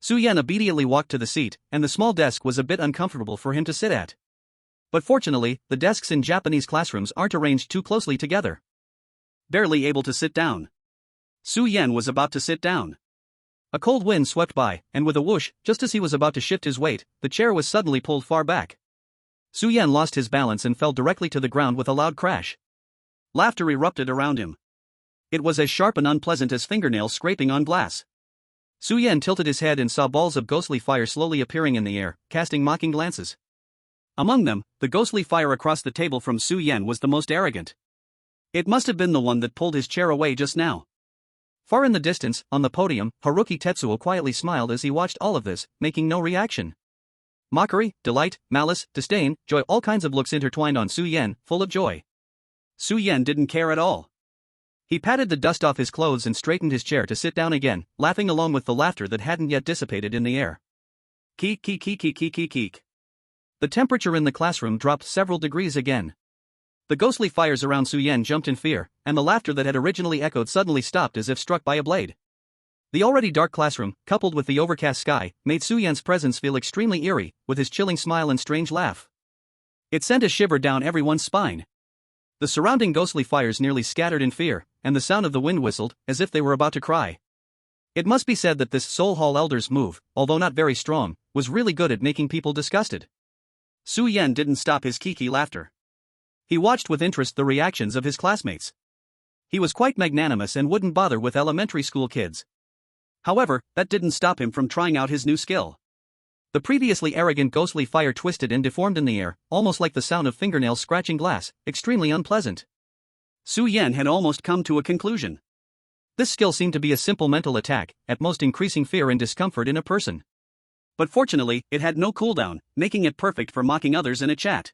Speaker 2: Su Yen obediently walked to the seat, and the small desk was a bit uncomfortable for him to sit at. But fortunately, the desks in Japanese classrooms aren't arranged too closely together.
Speaker 1: Barely able to sit down. Su Yen was about to sit down.
Speaker 2: A cold wind swept by, and with a whoosh, just as he was about to shift his weight, the chair was suddenly pulled far back. Su Yen lost his balance and fell directly to the ground with a loud crash.
Speaker 1: Laughter erupted around him. It was as sharp and unpleasant as fingernails scraping on glass.
Speaker 2: Su Yen tilted his head and saw balls of ghostly fire slowly appearing in the air, casting mocking glances.
Speaker 1: Among them, the ghostly fire across the table from Su Yen was the most arrogant. It must have been the one that pulled his chair away just now.
Speaker 2: Far in the distance, on the podium, Haruki Tetsuo quietly smiled as he watched all of this, making no reaction. Mockery, delight, malice, disdain, joy, all kinds of looks intertwined on Su Yen, full of joy.
Speaker 1: Su Yen didn't care at all.
Speaker 2: He patted the dust off his clothes and straightened his chair to sit down again, laughing along with the laughter that hadn't yet dissipated in the air.
Speaker 1: Keek keek keek keek keek keek keek.
Speaker 2: The temperature in the classroom dropped several degrees again. The ghostly fires around Su Yen jumped in fear, and the laughter that had originally echoed suddenly stopped as if struck by a blade. The already dark classroom, coupled with the overcast sky, made Su Yen's presence feel extremely eerie, with his chilling smile and strange laugh. It sent a shiver down everyone's spine. The surrounding ghostly fires nearly scattered in fear, and the sound of the wind whistled, as if they were about to cry. It must be said that this Soul Hall Elder's move, although not very strong, was really good at making people disgusted.
Speaker 1: Su Yen didn't stop his kiki laughter. He watched with interest the reactions of his classmates. He was quite magnanimous and wouldn't bother with elementary school kids. However, that didn't stop him from trying out his new skill. The previously arrogant ghostly fire twisted and deformed in the air, almost like the sound of fingernails scratching glass, extremely unpleasant. Su Yen had almost come to a conclusion.
Speaker 2: This skill seemed to be a simple mental attack, at most increasing fear and discomfort in a person.
Speaker 1: But fortunately, it had no cooldown, making it perfect for mocking others in a chat.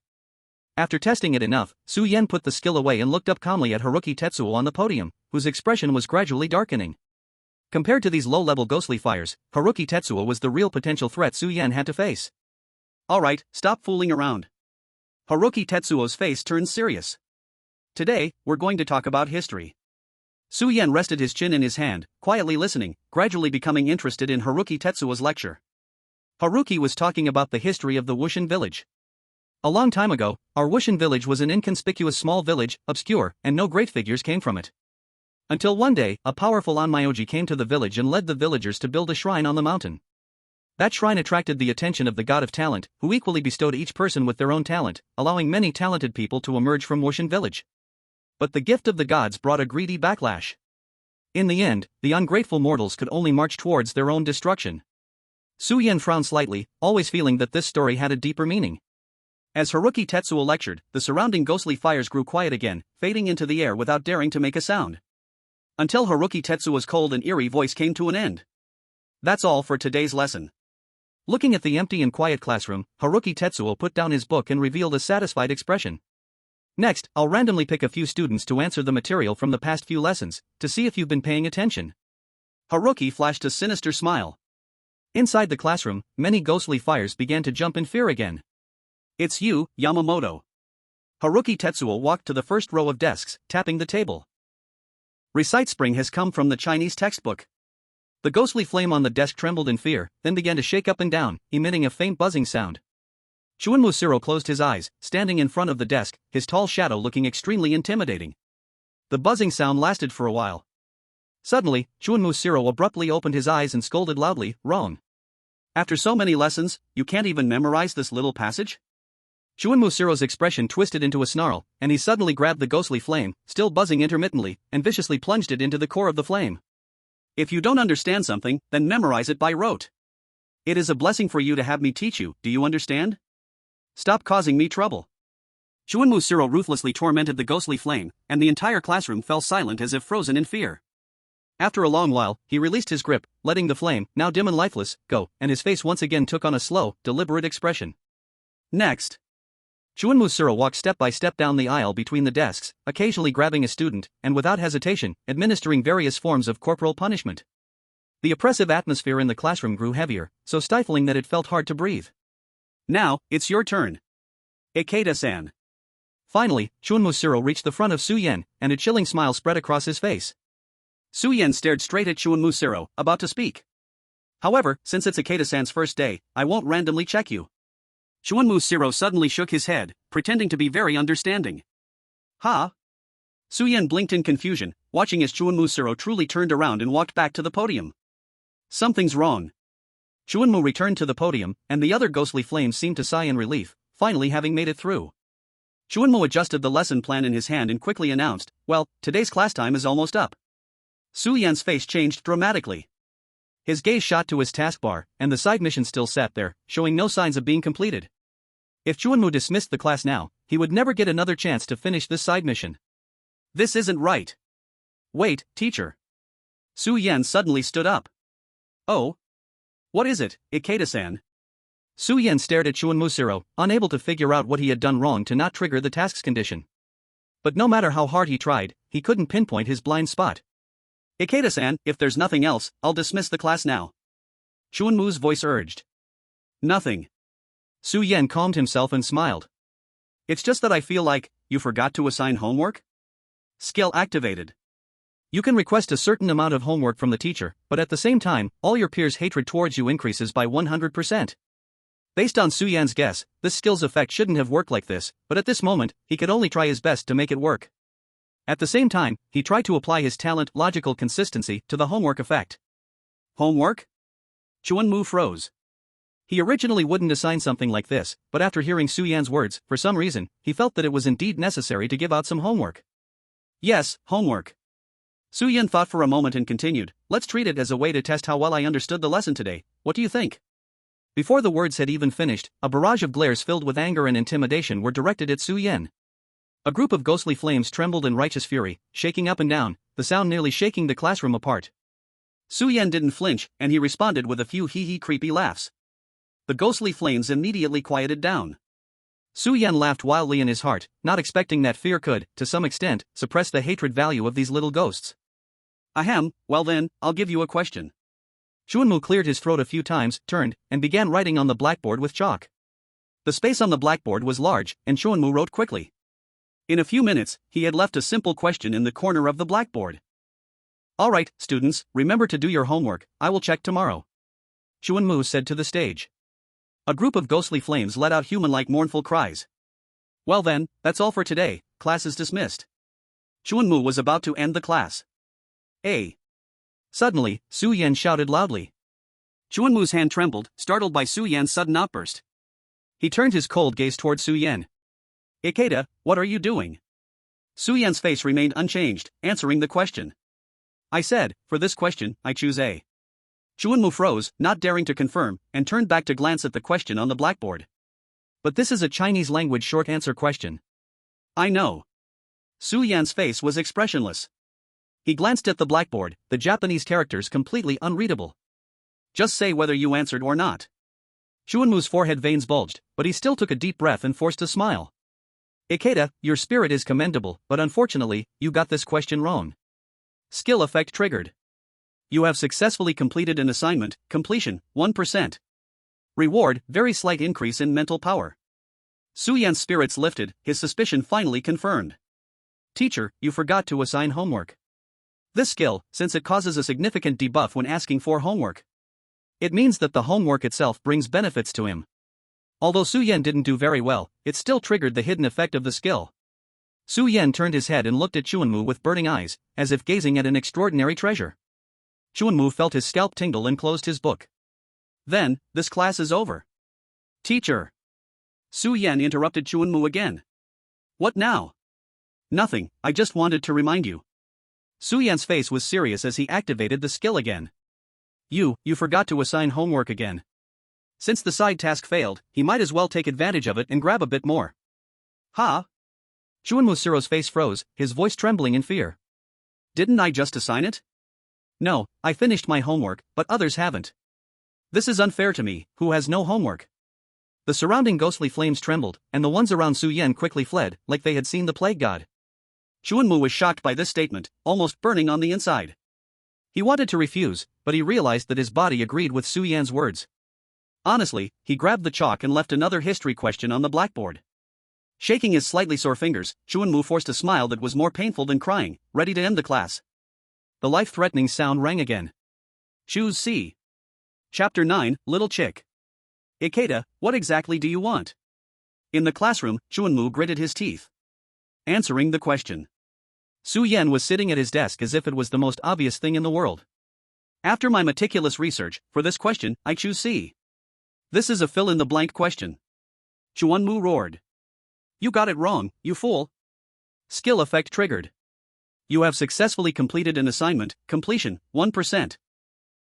Speaker 2: After testing it enough, Su Yen put the skill away and looked up calmly at Haruki Tetsuo on the podium, whose expression was gradually darkening. Compared to these low-level ghostly fires, Haruki Tetsuo was the real potential threat Su Yen had to face.
Speaker 1: Alright, stop fooling around. Haruki Tetsuo's face turned serious. Today, we're going to talk about history. Su Yen rested his chin in his hand, quietly listening, gradually becoming interested in Haruki Tetsuo's lecture. Haruki was talking about the history of the Wushin village. A long time ago, our Wushin village was an inconspicuous small village, obscure, and no great figures came from it. Until one day, a powerful Onmyoji came to the village and led the villagers to build a shrine on the mountain. That shrine attracted the attention of the god of talent, who equally bestowed each person with their own talent, allowing many talented people to emerge from Wushin village. But the gift of the gods brought a greedy backlash. In the end, the ungrateful mortals could only march towards their own destruction. Su Yen frowned slightly, always feeling that this story had a deeper meaning. As Haruki Tetsuo lectured, the surrounding ghostly fires grew quiet again, fading into the air without daring to make a sound. Until Haruki Tetsuo's cold and eerie voice came to an end. That's all for today's lesson. Looking at the empty and quiet classroom, Haruki Tetsuo put down his book and revealed a satisfied expression. Next, I'll randomly pick a few students to answer the material from the past few lessons, to see if you've been paying attention. Haruki flashed a sinister smile. Inside the classroom, many ghostly fires began to jump in fear again. It's you, Yamamoto. Haruki Tetsuo walked to the first row of desks, tapping the table. Recite spring has come from the Chinese textbook. The ghostly flame on the desk trembled in fear, then began to shake up and down, emitting a faint buzzing sound. Chuan Musiro closed his eyes, standing in front of the desk, his tall shadow looking extremely intimidating. The buzzing sound lasted for a while. Suddenly, Chuan Musiro abruptly opened his eyes and scolded loudly, "Wrong. After so many lessons, you can't even memorize this little passage?" Chuan Musiro's expression twisted into a snarl, and he suddenly grabbed the ghostly flame, still buzzing intermittently, and viciously plunged it into the core of the flame. If you don't understand something, then memorize it by rote. It is a blessing for you to have me teach you, do you understand? Stop causing me trouble.
Speaker 2: Chuan Musiro ruthlessly tormented the ghostly flame, and the entire classroom fell silent as if frozen in fear. After a long while, he released his grip, letting the flame, now dim and lifeless, go, and his face once again took on a slow, deliberate expression. Next. Chuan Musiro walked step by step down the aisle between the desks, occasionally grabbing a student, and without hesitation, administering various forms of corporal punishment. The oppressive atmosphere in the classroom grew heavier, so stifling that it felt hard to breathe. Now, it's your turn. Ikeda-san. Finally, Chuan Musiro reached the front of Su Yen, and a chilling smile spread across his face. Su Yen stared straight at Chuan Musiro, about to speak. However, since it's Ikeda-san's first day, I won't randomly check you. Chuan Musiro suddenly shook his head, pretending to be very understanding. Huh? Su Yen blinked in confusion, watching as Chuan Musiro truly turned around and walked back to the podium. Something's wrong. Chuan Mu returned to the podium, and the other ghostly flames seemed to sigh in relief, finally having made it through. Chuan Mu adjusted the lesson plan in his hand and quickly announced, well, today's class time is almost up. Su Yan's face changed dramatically. His gaze shot to his taskbar, and the side mission still sat there, showing no signs of being completed. If Chuan Mu dismissed the class now, he would never get another chance to finish this side mission. This isn't right. Wait, teacher. Su Yan suddenly stood up. Oh? What is it, Ikeda-san? Su Yen stared at Chuan Musiro, unable to figure out what he had done wrong to not trigger the task's condition. But no matter how hard he tried, he couldn't pinpoint his blind spot. Ikeda-san, if there's nothing else, I'll dismiss the class now. Chuan Mu's voice urged. Nothing. Su Yen calmed himself and smiled. It's just that I feel like, you forgot to assign homework? Skill activated. You can request a certain amount of homework from the teacher, but at the same time, all your peers' hatred towards you increases by 100%. Based on Su Yan's guess, this skill's effect shouldn't have worked like this, but at this moment, he could only try his best to make it work. At the same time, he tried to apply his talent logical consistency to the homework effect. Homework? Chuan Mu froze. He originally wouldn't assign something like this, but after hearing Su Yan's words, for some reason, he felt that it was indeed necessary to give out some homework. Yes, homework. Su Yan thought for a moment and continued, let's treat it as a way to test how well I understood the lesson today, what do you think? Before the words had even finished, a barrage of glares filled with anger and intimidation were directed at Su Yan. A group of ghostly flames trembled in righteous fury, shaking up and down, the sound nearly shaking the classroom apart. Su Yan didn't flinch, and he responded with a few hee-hee creepy laughs. The ghostly flames immediately quieted down. Su Yan laughed wildly in his heart, not expecting that fear could, to some extent, suppress the hatred value of these little ghosts. Ahem, well then, I'll give you a question. Chuan Mu cleared his throat a few times, turned, and began writing on the blackboard with chalk. The space on the blackboard was large, and Chuan Mu wrote quickly. In a few minutes, he had left a simple question in the corner of the blackboard. Alright, students, remember to do your homework, I will check tomorrow. Chuan Mu said to the stage. A group of ghostly flames let out human-like mournful cries. Well then, that's all for today, class is dismissed. Chuan Mu was about to end the class. Suddenly, Su Yan shouted loudly. Chuan Mu's hand trembled, startled by Su Yan's sudden outburst. He turned his cold gaze toward Su Yan. Ikeda, what are you doing? Su Yan's face remained unchanged, answering the question. I said, for this question, I choose A. Chuan Mu froze, not daring to confirm, and turned back to glance at the question on the blackboard. But this is a Chinese language short answer question. I know. Su Yan's face was expressionless. He glanced at the blackboard, the Japanese characters completely unreadable. Just say whether you answered or not. Chuan Mu's forehead veins bulged, but he still took a deep breath and forced a smile. Ikeda, your spirit is commendable, but unfortunately, you got this question wrong. Skill effect triggered. You have successfully completed an assignment, completion, 1%. Reward, very slight increase in mental power. Su Yan's spirits lifted, his suspicion finally confirmed. Teacher, you forgot to assign homework. This skill, since it causes a significant debuff when asking for homework. It means that the homework itself brings benefits to him. Although Su Yan didn't do very well, it still triggered the hidden effect of the skill. Su Yan turned his head and looked at Chuan Mu with burning eyes, as if gazing at an extraordinary treasure. Chuan Mu felt his scalp tingle and closed his book. Then, this class is over. Teacher. Su Yan interrupted Chuan Mu again. What now? Nothing, I just wanted to remind you. Su Yan's face was serious as he activated the skill again. You forgot to assign homework again. Since the side task failed, he might as well take advantage of it and grab a bit more. Ha? Chuan Musiro's face froze, his voice trembling in fear.
Speaker 1: Didn't I just assign it?
Speaker 2: No, I finished my homework, but others haven't.
Speaker 1: This is unfair to me, who has no homework.
Speaker 2: The surrounding ghostly flames trembled, and the ones around Su Yan quickly fled, like they had seen the plague god.
Speaker 1: Chuanmu was shocked by this statement, almost burning on the inside.
Speaker 2: He wanted to refuse, but he realized that his body agreed with Su Yan's words.
Speaker 1: Honestly, he grabbed the chalk and left another history question on the blackboard. Shaking his slightly sore fingers, Chuanmu forced a smile that was more painful than crying, ready to end the class.
Speaker 2: The life-threatening sound rang again.
Speaker 1: Choose C. Chapter 9, Little Chick. Ikeda, what exactly do you want? In the classroom, Chuanmu gritted his teeth. Answering the question.
Speaker 2: Su Yan was sitting at his desk as if it was the most obvious thing in the world.
Speaker 1: After my meticulous research, for this question, I choose C. This is a fill-in-the-blank question. Chuanmu roared. You got it wrong, you fool.
Speaker 2: Skill effect triggered.
Speaker 1: You have successfully completed an assignment, completion, 1%.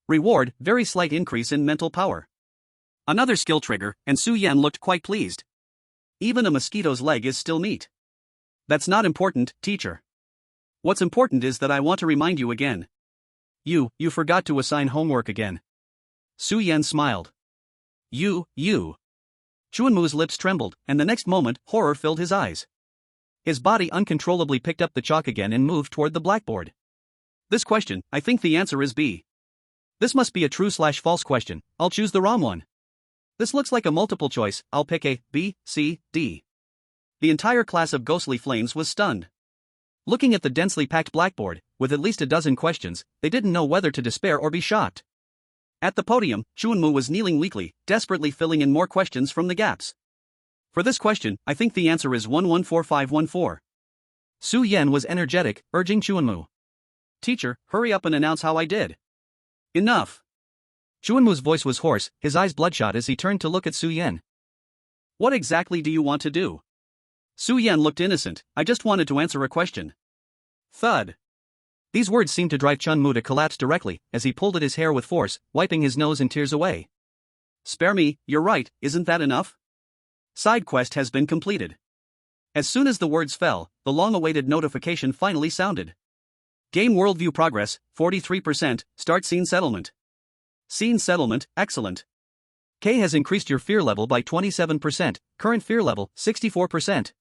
Speaker 1: Reward, very slight increase in mental power. Another skill trigger, and Su Yan looked quite pleased. Even a mosquito's leg is still meat. That's not important, teacher. What's important is that I want to remind you again.
Speaker 2: You forgot to assign homework again.
Speaker 1: Su Yan smiled. You.
Speaker 2: Chuanmu's lips trembled, and the next moment, horror filled his eyes. His body uncontrollably picked up the chalk again and moved toward the blackboard.
Speaker 1: This question, I think the answer is B.
Speaker 2: This must be a true/false question, I'll choose the wrong one.
Speaker 1: This looks like a multiple choice, I'll pick A, B, C, D. The entire class of ghostly flames was stunned.
Speaker 2: Looking at the densely packed blackboard, with at least a dozen questions, they didn't know whether to despair or be shocked.
Speaker 1: At the podium, Chuanmu was kneeling weakly, desperately filling in more questions from the gaps. For this question, I think the answer is 114514.
Speaker 2: Su Yan was energetic, urging Chuanmu.
Speaker 1: Teacher, hurry up and announce how I did. Enough.
Speaker 2: Chuanmu's voice was hoarse, his eyes bloodshot as he turned to look at Su Yan.
Speaker 1: What exactly do you want to do? Su Yan looked innocent, I just wanted to answer a question. Thud.
Speaker 2: These words seemed to drive Chuanmu to collapse directly, as he pulled at his hair with force, wiping his nose and tears away.
Speaker 1: Spare me, you're right, isn't that enough? Side quest has been completed. As soon as the words fell, the long-awaited notification finally sounded. Game worldview progress, 43%, start scene settlement. Scene settlement, excellent.
Speaker 2: K has increased your fear level by 27%, current fear level, 64%.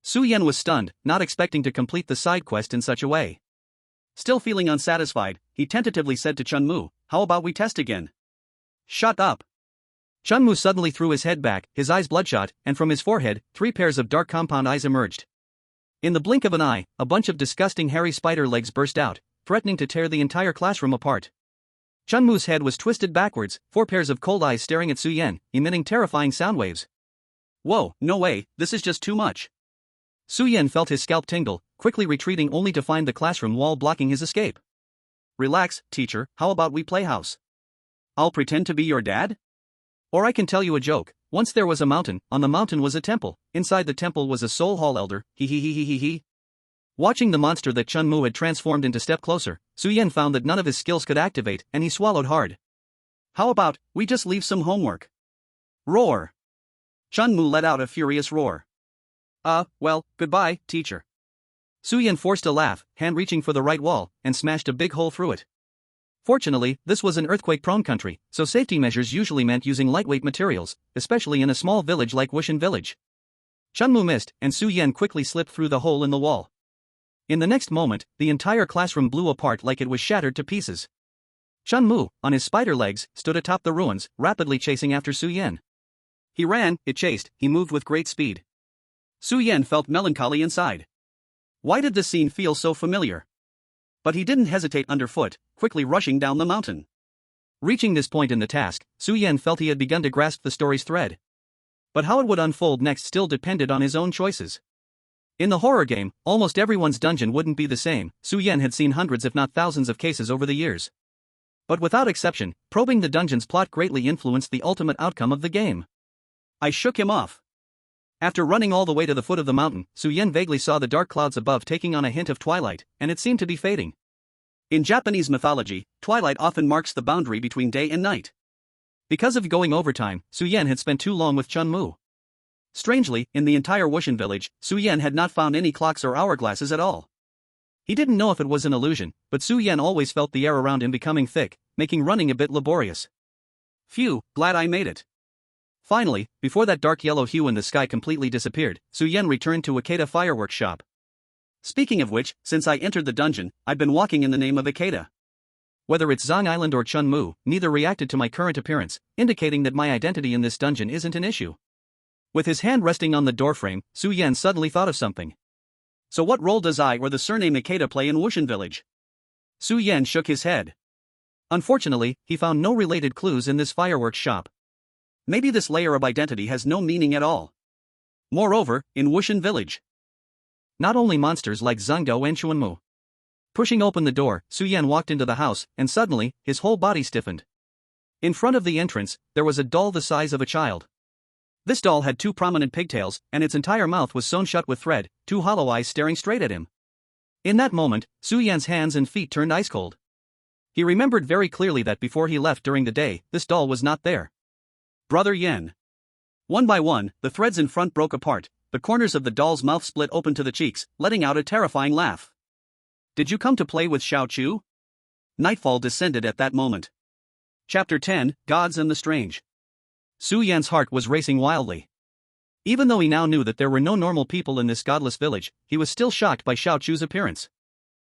Speaker 2: Su Yan was stunned, not expecting to complete the side quest in such a way.
Speaker 1: Still feeling unsatisfied, he tentatively said to Chuanmu, how about we test again? Shut up.
Speaker 2: Chuanmu suddenly threw his head back, his eyes bloodshot, and from his forehead, 3 pairs of dark compound eyes emerged. In the blink of an eye, a bunch of disgusting hairy spider legs burst out, threatening to tear the entire classroom apart. Chuanmu's head was twisted backwards, 4 pairs of cold eyes staring at Su Yan, emitting terrifying sound waves.
Speaker 1: Whoa, no way, this is just too much.
Speaker 2: Su Yan felt his scalp tingle, quickly retreating only to find the classroom wall blocking his escape.
Speaker 1: Relax, teacher, how about we play house? I'll pretend to be your dad?
Speaker 2: Or I can tell you a joke. Once there was a mountain, on the mountain was a temple, inside the temple was a soul hall elder, he. Watching the monster that Chuanmu had transformed into step closer, Su Yan found that none of his skills could activate, and he swallowed hard.
Speaker 1: How about, we just leave some homework? Roar. Chuanmu let out a furious roar. Well, goodbye, teacher.
Speaker 2: Su Yan forced a laugh, hand reaching for the right wall, and smashed a big hole through it. Fortunately, this was an earthquake-prone country, so safety measures usually meant using lightweight materials, especially in a small village like Wushan Village. Chuanmu missed, and Su Yan quickly slipped through the hole in the wall. In the next moment, the entire classroom blew apart like it was shattered to pieces. Chuanmu, on his spider legs, stood atop the ruins, rapidly chasing after Su Yan.
Speaker 1: He ran, it chased, he moved with great speed. Su Yan felt melancholy inside. Why did this scene feel so familiar? But he didn't hesitate underfoot, quickly rushing down the mountain.
Speaker 2: Reaching this point in the task, Su Yan felt he had begun to grasp the story's thread. But how it would unfold next still depended on his own choices. In the horror game, almost everyone's dungeon wouldn't be the same. Su Yan had seen hundreds if not thousands of cases over the years. But without exception, probing the dungeon's plot greatly influenced the ultimate outcome of the game.
Speaker 1: I shook him off.
Speaker 2: After running all the way to the foot of the mountain, Su Yan vaguely saw the dark clouds above taking on a hint of twilight, and it seemed to be fading.
Speaker 1: In Japanese mythology, twilight often marks the boundary between day and night.
Speaker 2: Because of going overtime, Su Yan had spent too long with Chuanmu. Strangely, in the entire Wushan village, Su Yan had not found any clocks or hourglasses at all. He didn't know if it was an illusion, but Su Yan always felt the air around him becoming thick, making running a bit laborious. Phew, glad I made it. Finally, before that dark yellow hue in the sky completely disappeared, Su Yan returned to Ikeda fireworks shop. Speaking of which, since I entered the dungeon, I've been walking in the name of Ikeda. Whether it's Zhang Island or Chunmu, neither reacted to my current appearance, indicating that my identity in this dungeon isn't an issue. With his hand resting on the doorframe, Su Yan suddenly thought of something. So what role does I or the surname Ikeda play in Wushan village? Su Yan shook his head. Unfortunately, he found no related clues in this fireworks shop. Maybe this layer of identity has no meaning at all. Moreover, in Wushan village, not only monsters like Zhangdao and Chunmu. Pushing open the door, Su Yan walked into the house, and suddenly, his whole body stiffened. In front of the entrance, there was a doll the size of a child. This doll had two prominent pigtails, and its entire mouth was sewn shut with thread, two hollow eyes staring straight at him. In that moment, Su Yan's hands and feet turned ice cold. He remembered very clearly that before he left during the day, this doll was not there. Brother Yan. One by one, the threads in front broke apart, the corners of the doll's mouth split open to the cheeks, letting out a terrifying laugh. Did you come to play with Xiao Chu? Nightfall descended at that moment. Chapter 10, Gods and the Strange. Su Yan's heart was racing wildly. Even though he now knew that there were no normal people in this godless village, he was still shocked by Xiao Chu's appearance.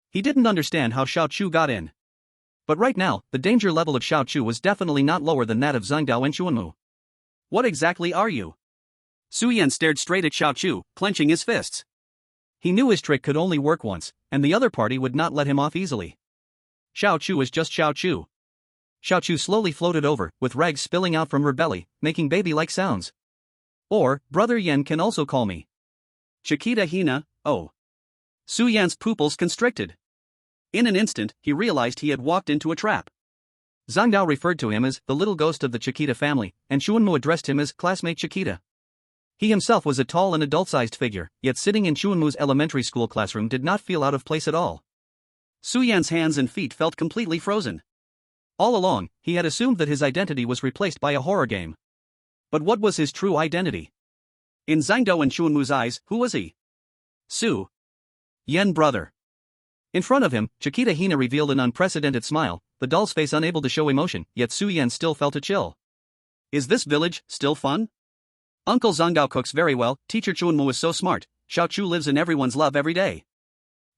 Speaker 2: He didn't understand how Xiao Chu got in. But right now, the danger level of Xiao Chu was definitely not lower than that of Zhangdao and Chunmu. What exactly are you? Su Yan stared straight at Xiao Chu, clenching his fists. He knew his trick could only work once, and the other party would not let him off easily. Xiao Chu is just Xiao Chu. Xiao Chu slowly floated over, with rags spilling out from her belly, making baby-like sounds. Or, Brother Yan can also call me Chiquita Hina, oh. Su Yan's pupils constricted. In an instant, he realized he had walked into a trap. Zhangdao referred to him as the little ghost of the Chiquita family, and Chunmu addressed him as classmate Chiquita. He himself was a tall and adult-sized figure, yet sitting in Chunmu's elementary school classroom did not feel out of place at all. Su Yan's hands and feet felt completely frozen. All along, he had assumed that his identity was replaced by a horror game. But what was his true identity? In Zhangdao and Chunmu's eyes, who was he? Su Yan brother. In front of him, Chiquita Hina revealed an unprecedented smile, the doll's face unable to show emotion, yet Su Yan still felt a chill. Is this village still fun? Uncle Zhangdao cooks very well, teacher Chunmu is so smart, Xiao Chu lives in everyone's love every day.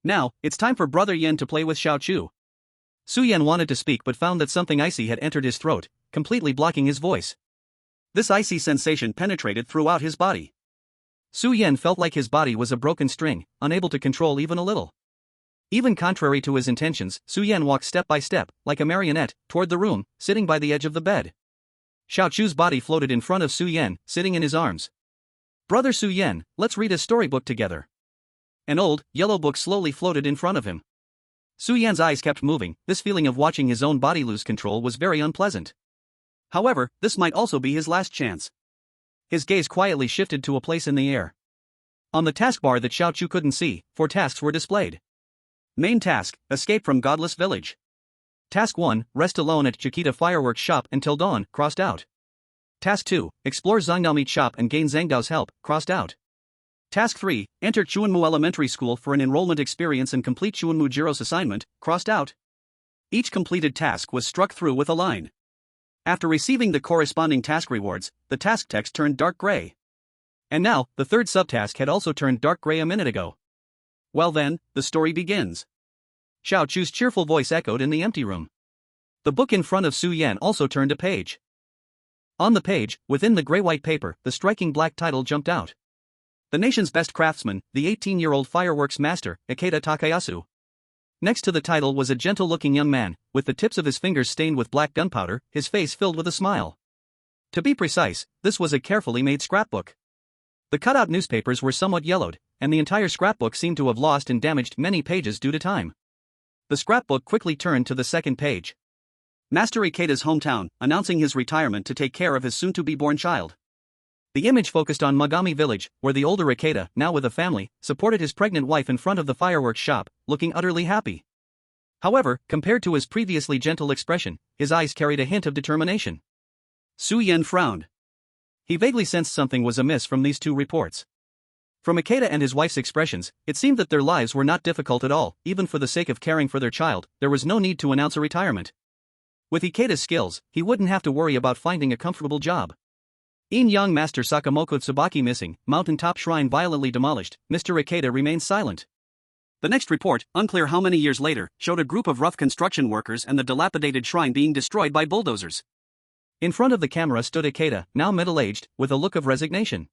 Speaker 2: Now, it's time for Brother Yan to play with Xiao Chu. Su Yan wanted to speak but found that something icy had entered his throat, completely blocking his voice. This icy sensation penetrated throughout his body. Su Yan felt like his body was a broken string, unable to control even a little. Even contrary to his intentions, Su Yan walked step by step, like a marionette, toward the room, sitting by the edge of the bed. Xiao Chu's body floated in front of Su Yan, sitting in his arms. Brother Su Yan, let's read a storybook together. An old, yellow book slowly floated in front of him. Su Yan's eyes kept moving, this feeling of watching his own body lose control was very unpleasant. However, this might also be his last chance. His gaze quietly shifted to a place in the air. On the taskbar that Xiao Chu couldn't see, 4 tasks were displayed. Main task, escape from Godless village. Task 1, rest alone at Chiquita fireworks shop until dawn, crossed out. Task 2, explore Zhangdao meat shop and gain Zhangdao's help, crossed out. Task 3, enter Chunmu Elementary School for an enrollment experience and complete Chunmu Jiro's assignment, crossed out. Each completed task was struck through with a line. After receiving the corresponding task rewards, the task text turned dark gray. And now, the third subtask had also turned dark gray a minute ago. Well then, the story begins. Xiao Chu's cheerful voice echoed in the empty room. The book in front of Su Yan also turned a page. On the page, within the gray-white paper, the striking black title jumped out. The nation's best craftsman, the 18-year-old fireworks master, Ikeda Takayasu. Next to the title was a gentle-looking young man, with the tips of his fingers stained with black gunpowder, his face filled with a smile. To be precise, this was a carefully made scrapbook. The cutout newspapers were somewhat yellowed, and the entire scrapbook seemed to have lost and damaged many pages due to time. The scrapbook quickly turned to the second page. Master Ikeda's hometown, announcing his retirement to take care of his soon-to-be-born child. The image focused on Magami village, where the older Ikeda, now with a family, supported his pregnant wife in front of the fireworks shop, looking utterly happy. However, compared to his previously gentle expression, his eyes carried a hint of determination. Su Yan frowned. He vaguely sensed something was amiss from these two reports. From Ikeda and his wife's expressions, it seemed that their lives were not difficult at all. Even for the sake of caring for their child, there was no need to announce a retirement. With Ikeda's skills, he wouldn't have to worry about finding a comfortable job. Yin-Yang Master Sakamoto Tsubaki missing, mountaintop shrine violently demolished, Mr. Ikeda remains silent.
Speaker 1: The next report, unclear how many years later, showed a group of rough construction workers and the dilapidated shrine being destroyed by bulldozers.
Speaker 2: In front of the camera stood Ikeda, now middle-aged, with a look of resignation.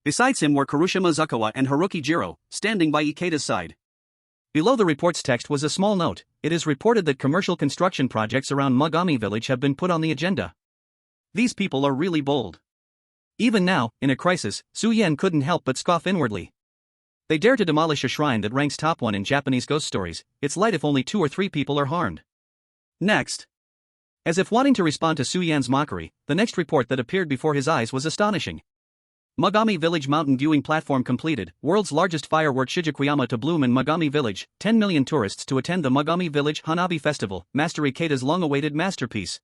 Speaker 1: Beside him were Karushima Zukawa and Haruki Jiro, standing by Ikeda's side.
Speaker 2: Below the report's text was a small note. It is reported that commercial construction projects around Mogami village have been put on the agenda.
Speaker 1: These people are really bold.
Speaker 2: Even now, in a crisis, Su Yen couldn't help but scoff inwardly. They dare to demolish a shrine that ranks top 1 in Japanese ghost stories. It's light if only 2 or 3 people are harmed.
Speaker 1: Next.
Speaker 2: As if wanting to respond to Su Yen's mockery, the next report that appeared before his eyes was astonishing. Mogami Village mountain viewing platform completed, world's largest firework Shijakuyama to bloom in Mogami Village, 10 million tourists to attend the Mogami Village Hanabi Festival, Master Ikeda's long-awaited masterpiece.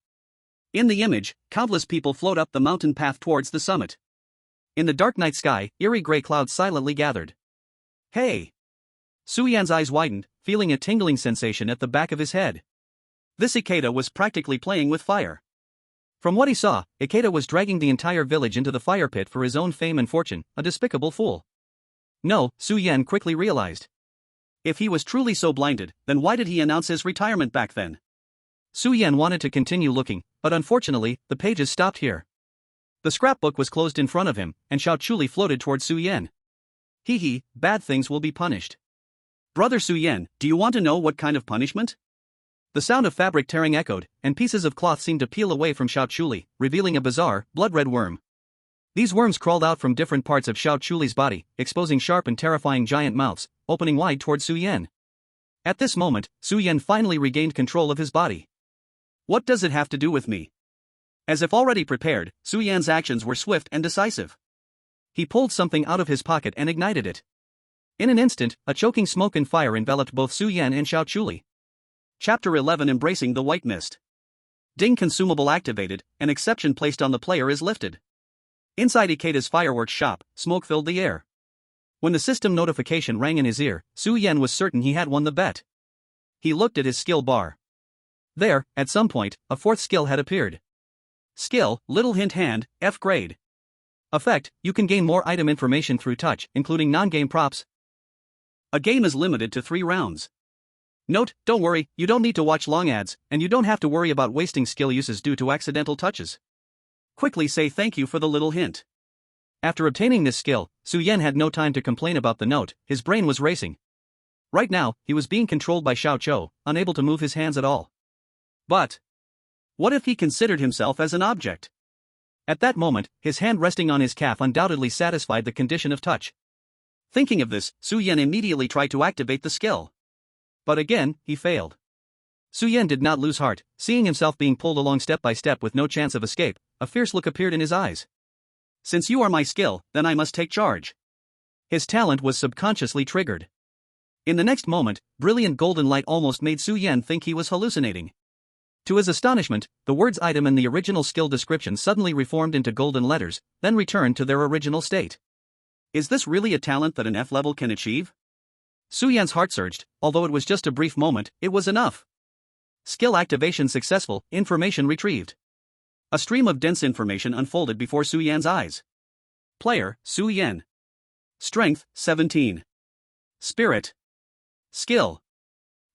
Speaker 1: In the image, countless people float up the mountain path towards the summit.
Speaker 2: In the dark night sky, eerie gray clouds silently gathered.
Speaker 1: Hey!
Speaker 2: Su Yan's eyes widened, feeling a tingling sensation at the back of his head.
Speaker 1: This Ikeda was practically playing with fire.
Speaker 2: From what he saw, Ikeda was dragging the entire village into the fire pit for his own fame and fortune, a despicable fool. No, Su Yen quickly realized.
Speaker 1: If he was truly so blinded, then why did he announce his retirement back then?
Speaker 2: Su Yen wanted to continue looking, but unfortunately, the pages stopped here. The scrapbook was closed in front of him, and Xiao Chuli floated towards Su Yen.
Speaker 1: Hee, bad things will be punished. Brother Su Yen, do you want to know what kind of punishment?
Speaker 2: The sound of fabric tearing echoed, and pieces of cloth seemed to peel away from Xiao Chuli, revealing a bizarre, blood-red worm. These worms crawled out from different parts of Xiao Chuli's body, exposing sharp and terrifying giant mouths, opening wide toward Su Yen. At this moment, Su Yen finally regained control of his body.
Speaker 1: What does it have to do with me? As if already prepared, Su Yan's actions were swift and decisive.
Speaker 2: He pulled something out of his pocket and ignited it. In an instant, a choking smoke and fire enveloped both Su Yen and Xiao Chuli.
Speaker 1: Chapter 11 Embracing the White Mist. Ding consumable activated, an exception placed on the player is lifted. Inside Ikeda's fireworks shop, smoke filled the air. When the system notification rang in his ear, Su Yen was certain he had won the bet. He looked at his skill bar. There, at some point, a fourth skill had appeared. Skill, Little Hint Hand, F grade. Effect, you can gain more item information through touch, including non-game props. A game is limited to 3 rounds. Note, don't worry, you don't need to watch long ads, and you don't have to worry about wasting skill uses due to accidental touches. Quickly say thank you for the little hint. After obtaining this skill, Su Yen had no time to complain about the note, his brain was racing. Right now, he was being controlled by Xiao Chou, unable to move his hands at all. But what if he considered himself as an object? At that moment, his hand resting on his calf undoubtedly satisfied the condition of touch. Thinking of this, Su Yen immediately tried to activate the skill. But again, he failed. Su Yen did not lose heart, seeing himself being pulled along step by step with no chance of escape. A fierce look appeared in his eyes. Since you are my skill, then I must take charge. His talent was subconsciously triggered. In the next moment, brilliant golden light almost made Su Yen think he was hallucinating. To his astonishment, the words item in the original skill description suddenly reformed into golden letters, then returned to their original state. Is this really a talent that an F level can achieve? Su Yan's heart surged. Although it was just a brief moment, it was enough. Skill activation successful, information retrieved. A stream of dense information unfolded before Su Yan's eyes. Player, Su Yan. Strength, 17. Spirit. Skill.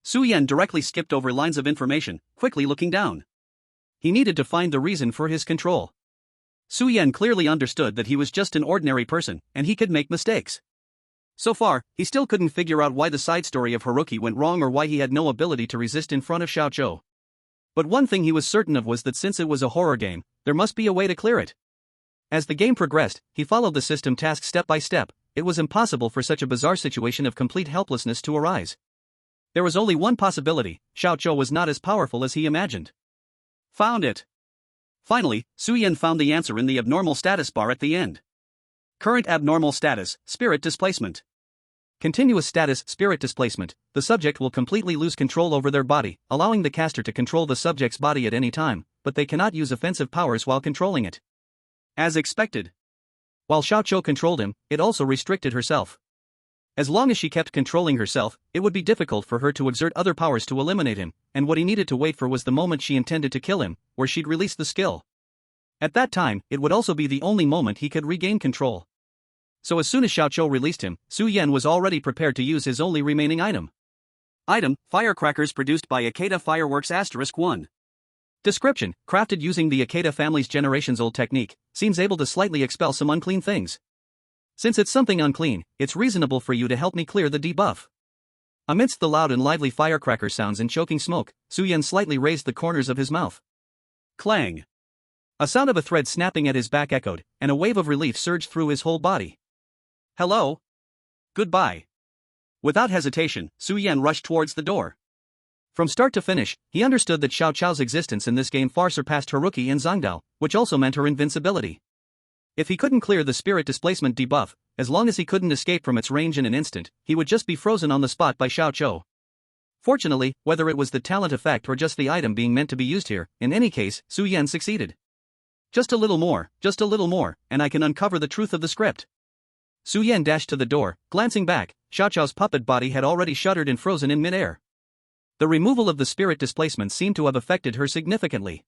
Speaker 1: Su Yan directly skipped over lines of information, quickly looking down. He needed to find the reason for his control. Su Yan clearly understood that he was just an ordinary person, and he could make mistakes. So far, he still couldn't figure out why the side story of Haruki went wrong or why he had no ability to resist in front of Xiao Chou. But one thing he was certain of was that since it was a horror game, there must be a way to clear it. As the game progressed, he followed the system task step by step. It was impossible for such a bizarre situation of complete helplessness to arise. There was only one possibility: Xiao Chou was not as powerful as he imagined. Found it. Finally, Su Yen found the answer in the abnormal status bar at the end. Current abnormal status, spirit displacement. Continuous status, spirit displacement. The subject will completely lose control over their body, allowing the caster to control the subject's body at any time, but they cannot use offensive powers while controlling it.
Speaker 2: As expected. While Xiaoqiu controlled him, it also restricted herself. As long as she kept controlling herself, it would be difficult for her to exert other powers to eliminate him, and what he needed to wait for was the moment she intended to kill him, where she'd release the skill. At that time, it would also be the only moment he could regain control. So as soon as Xiaoqiu released him, Su Yan was already prepared to use his only remaining item. Item: firecrackers produced by Akeda Fireworks *1. Description: crafted using the Akeda family's generations-old technique, seems able to slightly expel some unclean things. Since it's something unclean, it's reasonable for you to help me clear the debuff. Amidst the loud and lively firecracker sounds and choking smoke, Su Yan slightly raised the corners of his mouth. Clang! A sound of a thread snapping at his back echoed, and a wave of relief surged through his whole body. Hello? Goodbye. Without hesitation, Su Yan rushed towards the door. From start to finish, he understood that Xiaoqiu's existence in this game far surpassed Haruki and Zhangdao, which also meant her invincibility. If he couldn't clear the spirit displacement debuff, as long as he couldn't escape from its range in an instant, he would just be frozen on the spot by Xiaoqiu. Fortunately, whether it was the talent effect or just the item being meant to be used here, in any case, Su Yan succeeded. Just a little more, and I can uncover the truth of the script. Su Yan dashed to the door, glancing back. Xiaoqiu's puppet body had already shuddered and frozen in midair. The removal of the spirit displacement seemed to have affected her significantly.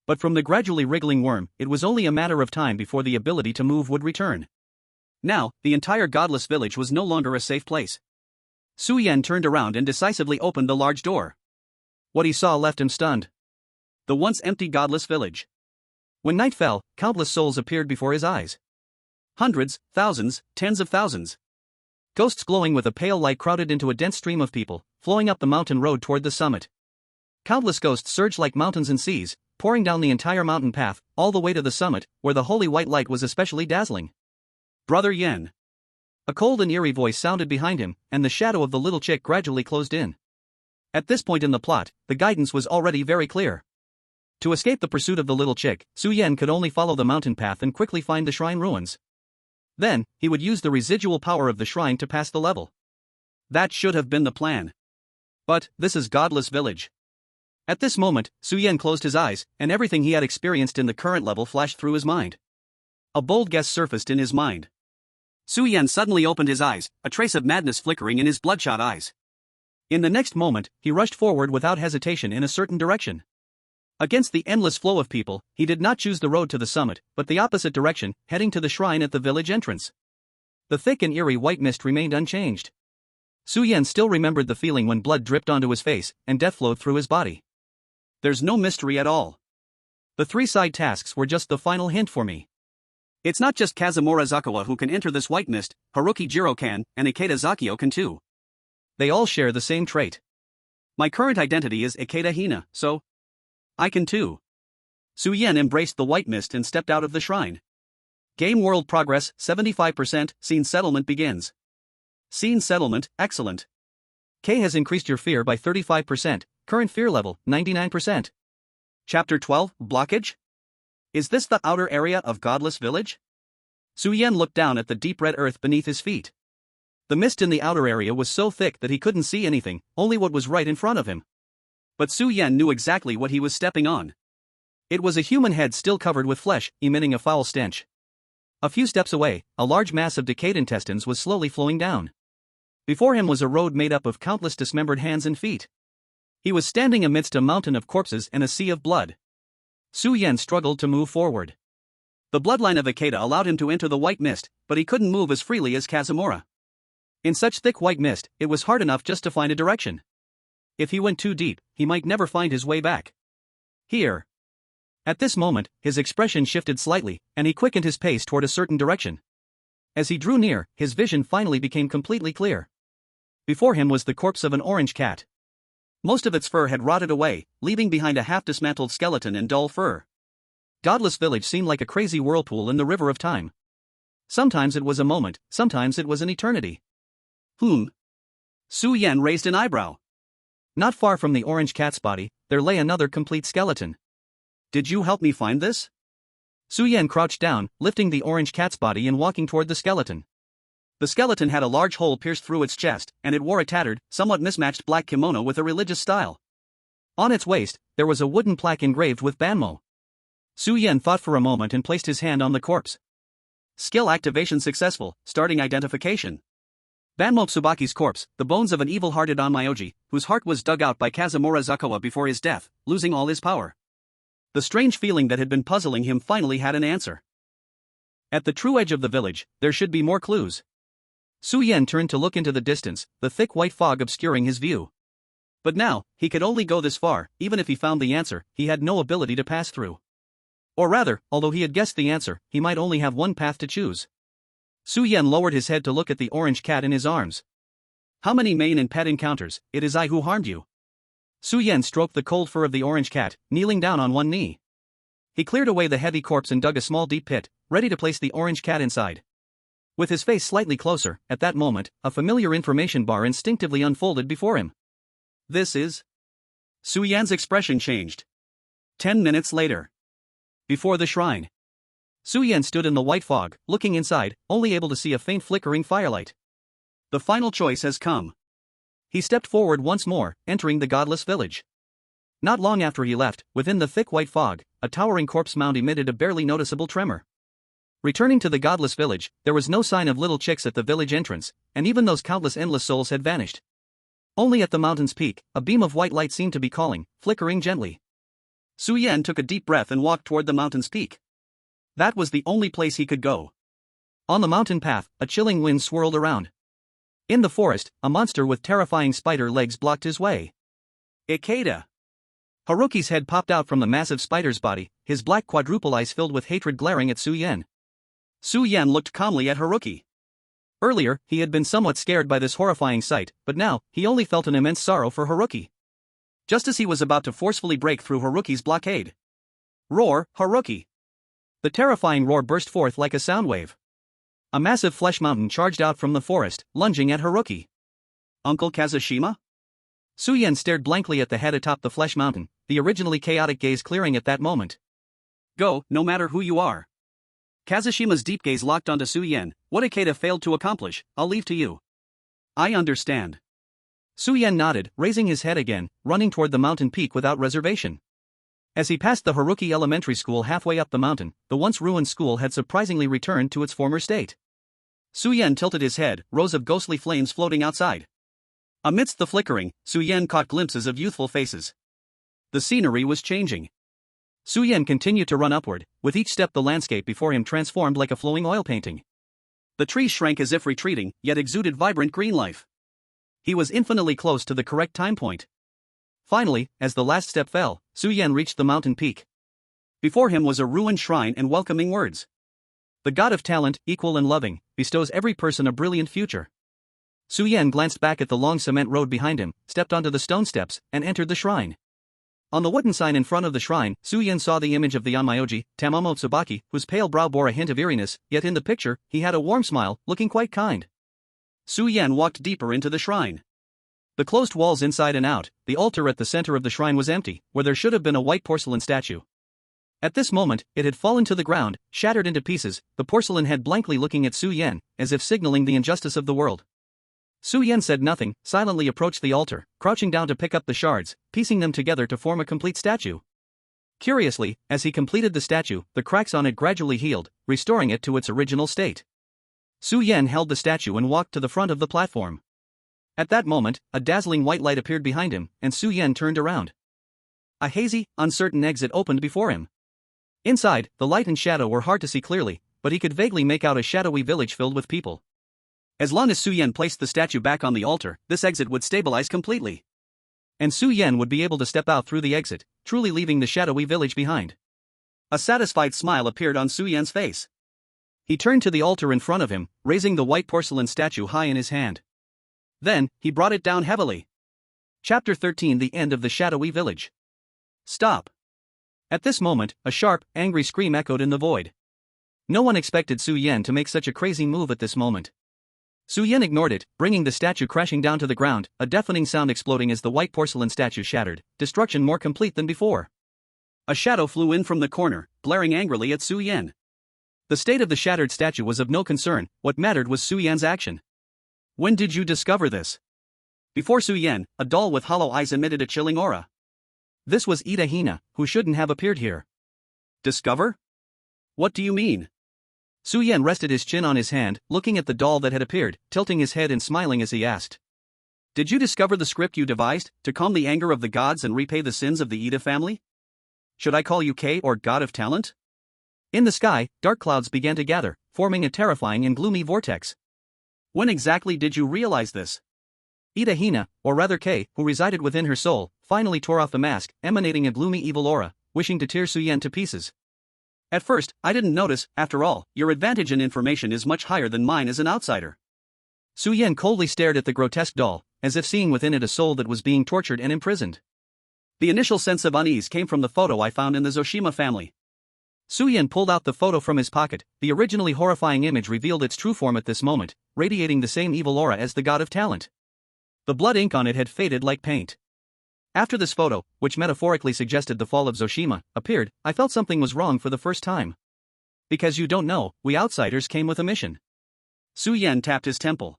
Speaker 2: But from the gradually wriggling worm, it was only a matter of time before the ability to move would return. Now, the entire Godless village was no longer a safe place. Su Yan turned around and decisively opened the large door. What he saw left him stunned. The once empty Godless village. When night fell, countless souls appeared before his eyes. Hundreds, thousands, tens of thousands. Ghosts glowing with a pale light crowded into a dense stream of people, flowing up the mountain road toward the summit. Countless ghosts surged like mountains and seas, pouring down the entire mountain path, all the way to the summit, where the holy white light was especially dazzling. Brother Yen. A cold and eerie voice sounded behind him, and the shadow of the little chick gradually closed in. At this point in the plot, the guidance was already very clear. To escape the pursuit of the little chick, Su Yan could only follow the mountain path and quickly find the shrine ruins. Then, he would use the residual power of the shrine to pass the level. That should have been the plan. But, this is Godless Village. At this moment, Su Yan closed his eyes, and everything he had experienced in the current level flashed through his mind. A bold guess surfaced in his mind. Su Yan suddenly opened his eyes, a trace of madness flickering in his bloodshot eyes. In the next moment, he rushed forward without hesitation in a certain direction. Against the endless flow of people, he did not choose the road to the summit, but the opposite direction, heading to the shrine at the village entrance. The thick and eerie white mist remained unchanged. Su Yan still remembered the feeling when blood dripped onto his face, and death flowed through his body. There's no mystery at all. The 3 side tasks were just the final hint for me. It's not just Kazumura Zakawa who can enter this white mist, Haruki Jiro can, and Ikeda Zakio can too. They all share the same trait. My current identity is Ikeda Hina, so I can too. Su Yan embraced the white mist and stepped out of the shrine. Game world progress, 75%, scene settlement begins. Scene settlement, excellent. K has increased your fear by 35%, current fear level, 99%. Chapter 12, Blockage? Is this the outer area of Godless Village? Su Yan looked down at the deep red earth beneath his feet. The mist in the outer area was so thick that he couldn't see anything, only what was right in front of him. But Su Yan knew exactly what he was stepping on. It was a human head still covered with flesh, emitting a foul stench. A few steps away, a large mass of decayed intestines was slowly flowing down. Before him was a road made up of countless dismembered hands and feet. He was standing amidst a mountain of corpses and a sea of blood. Su Yan struggled to move forward. The bloodline of Ikeda allowed him to enter the white mist, but he couldn't move as freely as Kazumura. In such thick white mist, it was hard enough just to find a direction. If he went too deep, he might never find his way back. Here. At this moment, his expression shifted slightly, and he quickened his pace toward a certain direction. As he drew near, his vision finally became completely clear. Before him was the corpse of an orange cat. Most of its fur had rotted away, leaving behind a half-dismantled skeleton and dull fur. Godless Village seemed like a crazy whirlpool in the river of time. Sometimes it was a moment, sometimes it was an eternity. Su Yan raised an eyebrow. Not far from the orange cat's body, there lay another complete skeleton. Did you help me find this? Su Yan crouched down, lifting the orange cat's body and walking toward the skeleton. The skeleton had a large hole pierced through its chest, and it wore a tattered, somewhat mismatched black kimono with a religious style. On its waist, there was a wooden plaque engraved with Banmo. Su Yan thought for a moment and placed his hand on the corpse.
Speaker 1: Skill activation successful, starting identification. Banmo Tsubaki's corpse, the bones of an evil-hearted Onmyoji, whose heart was dug out by Kazumura Zakawa before his death, losing all his power. The strange feeling that had been puzzling him finally had an answer. At the true edge of the village, there should be more clues. Su Yan turned to look into the distance, the thick white fog obscuring his view. But now, he could only go this far. Even if he found the answer, he had no ability to pass through. Or rather, although he had guessed the answer, he might only have one path to choose. Su Yan lowered his head to look at the orange cat in his arms. How many main and pet encounters? It is I who harmed you. Su Yan stroked the cold fur of the orange cat, kneeling down on one knee. He cleared away the heavy corpse and dug a small deep pit, ready to place the orange cat inside. With his face slightly closer, at that moment, a familiar information bar instinctively unfolded before him. This is... Su Yan's expression changed. 10 minutes later. Before the shrine. Su Yan stood in the white fog, looking inside, only able to see a faint flickering firelight. The final choice has come. He stepped forward once more, entering the Godless village. Not long after he left, within the thick white fog, a towering corpse mound emitted a barely noticeable tremor. Returning to the Godless village, there was no sign of little chicks at the village entrance, and even those countless endless souls had vanished. Only at the mountain's peak, a beam of white light seemed to be calling, flickering gently. Su Yan took a deep breath and walked toward the mountain's peak. That was the only place he could go. On the mountain path, a chilling wind swirled around. In the forest, a monster with terrifying spider legs blocked his way. Ikeda. Haruki's head popped out from the massive spider's body, his black quadruple eyes filled with hatred glaring at Su Yan. Su Yan looked calmly at Haruki. Earlier, he had been somewhat scared by this horrifying sight, but now, he only felt an immense sorrow for Haruki. Just as he was about to forcefully break through Haruki's blockade. Roar, Haruki! The terrifying roar burst forth like a sound wave. A massive flesh mountain charged out from the forest, lunging at Haruki. Uncle Kazushima? Su Yan stared blankly at the head atop the flesh mountain, the originally chaotic gaze clearing at that moment. Go, no matter who you are. Kazushima's deep gaze locked onto Su Yan. What Ikeda failed to accomplish, I'll leave to you. I understand. Su Yan nodded, raising his head again, running toward the mountain peak without reservation. As he passed the Haruki Elementary School halfway up the mountain, the once ruined school had surprisingly returned to its former state. Su Yan tilted his head, rows of ghostly flames floating outside. Amidst the flickering, Su Yan caught glimpses of youthful faces. The scenery was changing. Su Yan continued to run upward, with each step the landscape before him transformed like a flowing oil painting. The trees shrank as if retreating, yet exuded vibrant green life. He was infinitely close to the correct time point. Finally, as the last step fell, Su Yan reached the mountain peak. Before him was a ruined shrine and welcoming words. The god of talent, equal and loving, bestows every person a brilliant future. Su Yan glanced back at the long cement road behind him, stepped onto the stone steps, and entered the shrine. On the wooden sign in front of the shrine, Su Yan saw the image of the Onmyoji, Tamamo Tsubaki, whose pale brow bore a hint of eeriness, yet in the picture, he had a warm smile, looking quite kind. Su Yan walked deeper into the shrine. The closed walls inside and out, the altar at the center of the shrine was empty, where there should have been a white porcelain statue. At this moment, it had fallen to the ground, shattered into pieces, the porcelain head blankly looking at Su Yan, as if signaling the injustice of the world. Su Yan said nothing, silently approached the altar, crouching down to pick up the shards, piecing them together to form a complete statue. Curiously, as he completed the statue, the cracks on it gradually healed, restoring it to its original state. Su Yan held the statue and walked to the front of the platform. At that moment, a dazzling white light appeared behind him, and Su Yan turned around. A hazy, uncertain exit opened before him. Inside, the light and shadow were hard to see clearly, but he could vaguely make out a shadowy village filled with people. As long as Su Yan placed the statue back on the altar, this exit would stabilize completely. And Su Yan would be able to step out through the exit, truly leaving the shadowy village behind. A satisfied smile appeared on Su Yan's face. He turned to the altar in front of him, raising the white porcelain statue high in his hand. Then, he brought it down heavily. Chapter 13: The End of the Shadowy Village. Stop. At this moment, a sharp, angry scream echoed in the void. No one expected Su Yan to make such a crazy move at this moment. Su Yan ignored it, bringing the statue crashing down to the ground, a deafening sound exploding as the white porcelain statue shattered, destruction more complete than before. A shadow flew in from the corner, glaring angrily at Su Yan. The state of the shattered statue was of no concern, what mattered was Su Yan's action. When did you discover this? Before Su Yan, a doll with hollow eyes emitted a chilling aura. This was Ida Hina, who shouldn't have appeared here. Discover? What do you mean? Su Yan rested his chin on his hand, looking at the doll that had appeared, tilting his head and smiling as he asked. Did you discover the script you devised, to calm the anger of the gods and repay the sins of the Ida family? Should I call you K or God of Talent? In the sky, dark clouds began to gather, forming a terrifying and gloomy vortex. When exactly did you realize this? Ida Hina, or rather K, who resided within her soul, finally tore off the mask, emanating a gloomy evil aura, wishing to tear Su Yan to pieces. At first, I didn't notice. After all, your advantage in information is much higher than mine as an outsider. Su Yan coldly stared at the grotesque doll, as if seeing within it a soul that was being tortured and imprisoned. The initial sense of unease came from the photo I found in the Zoshima family. Su Yan pulled out the photo from his pocket. The originally horrifying image revealed its true form at this moment, radiating the same evil aura as the God of Talent. The blood ink on it had faded like paint. After this photo, which metaphorically suggested the fall of Zoshima, appeared, I felt something was wrong for the first time. Because you don't know, we outsiders came with a mission. Su Yan tapped his temple.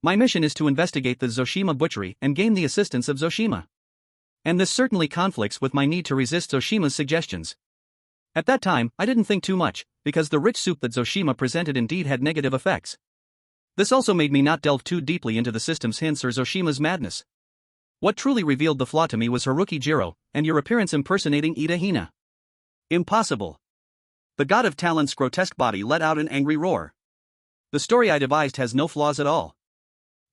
Speaker 1: My mission is to investigate the Zoshima butchery and gain the assistance of Zoshima. And this certainly conflicts with my need to resist Zoshima's suggestions. At that time, I didn't think too much, because the rich soup that Zoshima presented indeed had negative effects. This also made me not delve too deeply into the system's hints or Zoshima's madness. What truly revealed the flaw to me was Haruki Jiro, and your appearance impersonating Ida Hina. Impossible. The God of Talent's grotesque body let out an angry roar. The story I devised has no flaws at all.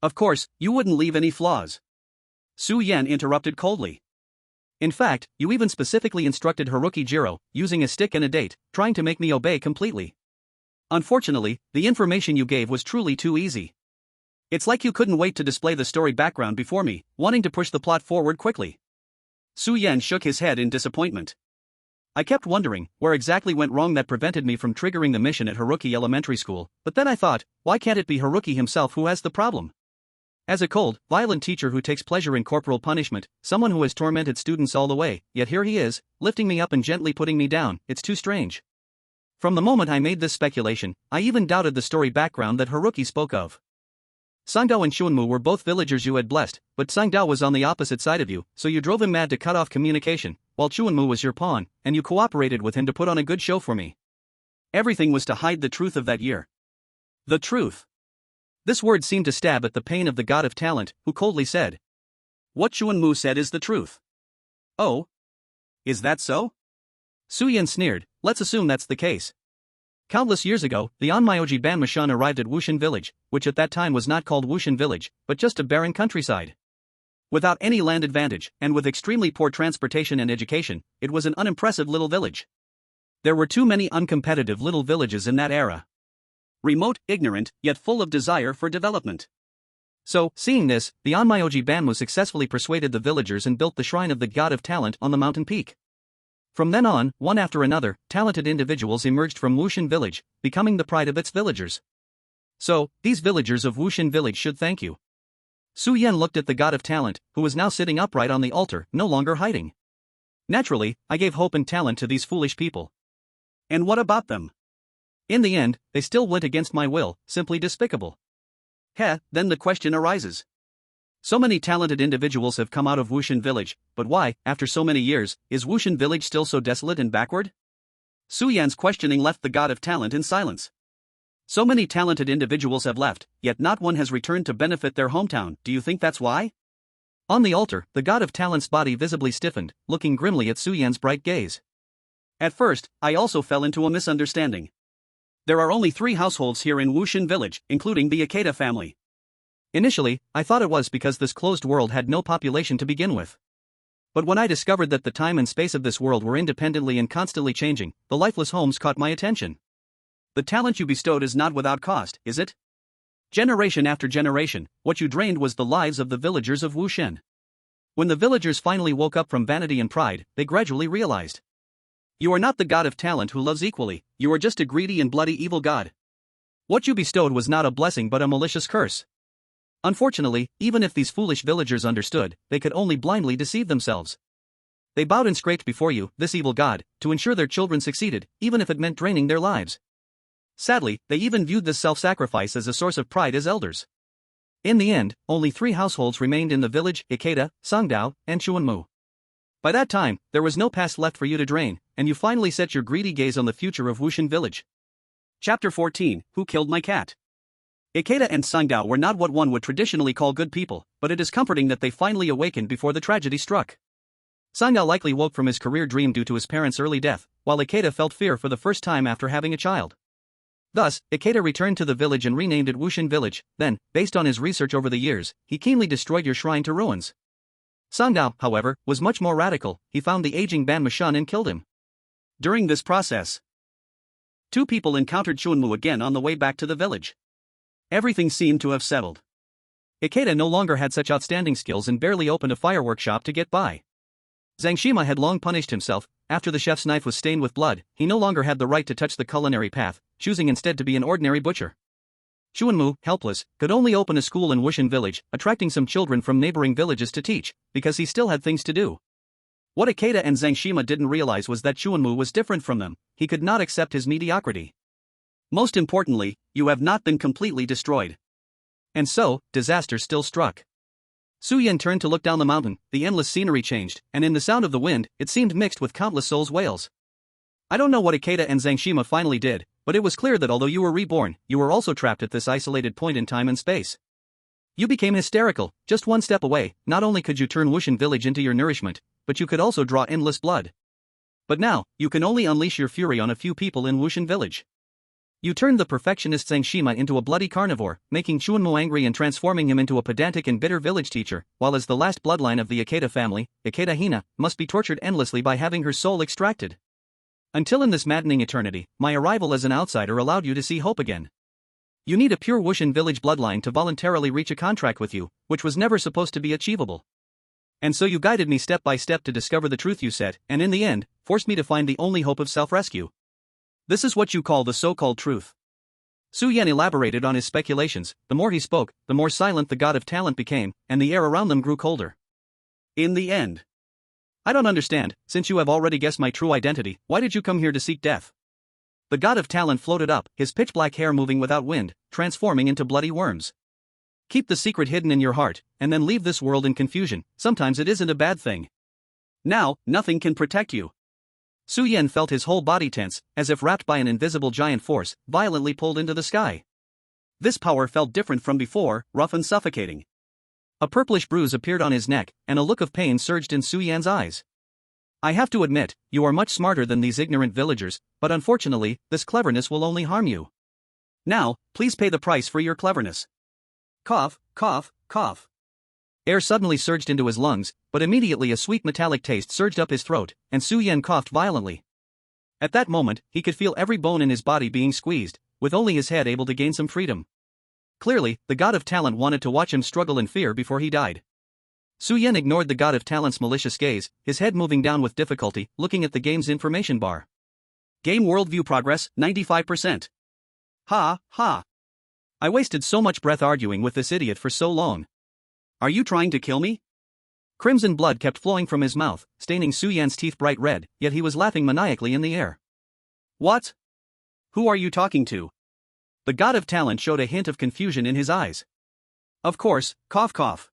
Speaker 1: Of course, you wouldn't leave any flaws. Su Yan interrupted coldly. In fact, you even specifically instructed Haruki Jiro, using a stick and a date, trying to make me obey completely. Unfortunately, the information you gave was truly too easy. It's like you couldn't wait to display the story background before me, wanting to push the plot forward quickly. Su Yan shook his head in disappointment. I kept wondering where exactly went wrong that prevented me from triggering the mission at Haruki Elementary School, but then I thought, why can't it be Haruki himself who has the problem? As a cold, violent teacher who takes pleasure in corporal punishment, someone who has tormented students all the way, yet here he is, lifting me up and gently putting me down, it's too strange. From the moment I made this speculation, I even doubted the story background that Haruki spoke of. Sangdao and Shunmu were both villagers you had blessed, but Sangdao was on the opposite side of you, so you drove him mad to cut off communication, while Shunmu was your pawn, and you cooperated with him to put on a good show for me. Everything was to hide the truth of that year. The truth. This word seemed to stab at the pain of the God of Talent, who coldly said. What Shunmu said is the truth. Oh? Is that so? Su Yan sneered, let's assume that's the case. Countless years ago, the Onmyoji Banmashan arrived at Wushan Village, which at that time was not called Wushan Village, but just a barren countryside. Without any land advantage, and with extremely poor transportation and education, it was an unimpressive little village. There were too many uncompetitive little villages in that era. Remote, ignorant, yet full of desire for development. So, seeing this, the Onmyoji Banmu successfully persuaded the villagers and built the shrine of the God of Talent on the mountain peak. From then on, one after another, talented individuals emerged from Wushan Village, becoming the pride of its villagers. So, these villagers of Wushan Village should thank you. Su Yan looked at the God of Talent, who was now sitting upright on the altar, no longer hiding. Naturally, I gave hope and talent to these foolish people. And what about them? In the end, they still went against my will, simply despicable. Then the question arises. So many talented individuals have come out of Wushan Village, but why, after so many years, is Wushan Village still so desolate and backward? Su Yan's questioning left the God of Talent in silence. So many talented individuals have left, yet not one has returned to benefit their hometown. Do you think that's why? On the altar, the God of Talent's body visibly stiffened, looking grimly at Su Yan's bright gaze. At first, I also fell into a misunderstanding. There are only 3 households here in Wushan Village, including the Ikeda family. Initially, I thought it was because this closed world had no population to begin with. But when I discovered that the time and space of this world were independently and constantly changing, the lifeless homes caught my attention. The talent you bestowed is not without cost, is it? Generation after generation, what you drained was the lives of the villagers of Wushan. When the villagers finally woke up from vanity and pride, they gradually realized. You are not the God of Talent who loves equally, you are just a greedy and bloody evil god. What you bestowed was not a blessing but a malicious curse. Unfortunately, even if these foolish villagers understood, they could only blindly deceive themselves. They bowed and scraped before you, this evil god, to ensure their children succeeded, even if it meant draining their lives. Sadly, they even viewed this self-sacrifice as a source of pride as elders. In the end, only 3 households remained in the village: Ikeda, Sangdao, and Chuanmu.
Speaker 2: By that time, there was no past left for you to drain, and you finally set your greedy gaze on the future of Wushin Village.
Speaker 1: Chapter 14, Who Killed My Cat? Ikeda and Sangdao were not what one would traditionally call good people, but it is comforting that they finally awakened before the tragedy struck. Sangdao likely woke from his career dream due to his parents' early death, while Ikeda felt fear for the first time after having a child. Thus, Ikeda returned to the village and renamed it Wushin Village. Then, based on his research over the years, he keenly destroyed your shrine to ruins. Sangdao, however, was much more radical. He found the aging Ban Mashun and killed him. During this process, two people encountered Chuanmu again on the way back to the village. Everything seemed to have settled.
Speaker 2: Ikeda no longer had such outstanding skills and barely opened a firework shop to get by. Zangshima had long punished himself. After the chef's knife was stained with blood, he no longer had the right to touch the culinary path, choosing instead to be an ordinary butcher. Chuanmu, helpless, could only open a school in Wushin Village, attracting some children from neighboring villages to teach, because he still had things to do. What Ikeda and Zangshima didn't realize was that Chuanmu was different from them. He could not accept his mediocrity.
Speaker 1: Most importantly, you have not been completely destroyed.
Speaker 2: And so, disaster still struck. Su Yan turned to look down the mountain. The endless scenery changed, and in the sound of the wind, it seemed mixed with countless souls' wails. I don't know what Ikeda and Zangshima finally did, but it was clear that although you were reborn, you were also trapped at this isolated point in time and space. You became hysterical. Just one step away, not only could you turn Wushin Village into your nourishment, but you could also draw endless blood. But now, you can only unleash your fury on a few people in Wushin Village. You turned the perfectionist Zangshima into a bloody carnivore, making Chuanmu angry and transforming him into a pedantic and bitter village teacher, while as the last bloodline of the Ikeda family, Ikeda Hina must be tortured endlessly by having her soul extracted. Until in this maddening eternity, my arrival as an outsider allowed you to see hope again. You need a pure Wushin Village bloodline to voluntarily reach a contract with you, which was never supposed to be achievable. And so you guided me step by step to discover the truth you said, and in the end, forced me to find the only hope of self-rescue. This is what you call the so-called truth. Su Yan elaborated on his speculations. The more he spoke, the more silent the god of talent became, and the air around them grew colder.
Speaker 1: In the end,
Speaker 2: I don't understand. Since you have already guessed my true identity, why did you come here to seek death? The god of talent floated up, his pitch-black hair moving without wind, transforming into bloody worms. Keep the secret hidden in your heart, and then leave this world in confusion. Sometimes it isn't a bad thing.
Speaker 1: Now, nothing can protect you.
Speaker 2: Su Yan felt his whole body tense, as if wrapped by an invisible giant force, violently pulled into the sky.
Speaker 1: This power felt different from before, rough and suffocating.
Speaker 2: A purplish bruise appeared on his neck, and a look of pain surged in Su Yan's eyes. I have to admit, you are much smarter than these ignorant villagers, but unfortunately, this cleverness will only harm you.
Speaker 1: Now, please pay the price for your cleverness. Cough, cough, cough.
Speaker 2: Air suddenly surged into his lungs, but immediately a sweet metallic taste surged up his throat, and Su Yan coughed violently. At that moment, he could feel every bone in his body being squeezed, with only his head able to gain some freedom. Clearly, the god of talent wanted to watch him struggle in fear before he died. Su Yan ignored the god of talent's malicious gaze, his head moving down with difficulty, looking at the game's information bar.
Speaker 1: Game worldview progress, 95%. Ha, ha.
Speaker 2: I wasted so much breath arguing with this idiot for so long.
Speaker 1: Are you trying to kill me?
Speaker 2: Crimson blood kept flowing from his mouth, staining Su Yan's teeth bright red, yet he was laughing maniacally in the air.
Speaker 1: What? Who are you talking to?
Speaker 2: The god of talent showed a hint of confusion in his eyes.
Speaker 1: Of course, cough cough.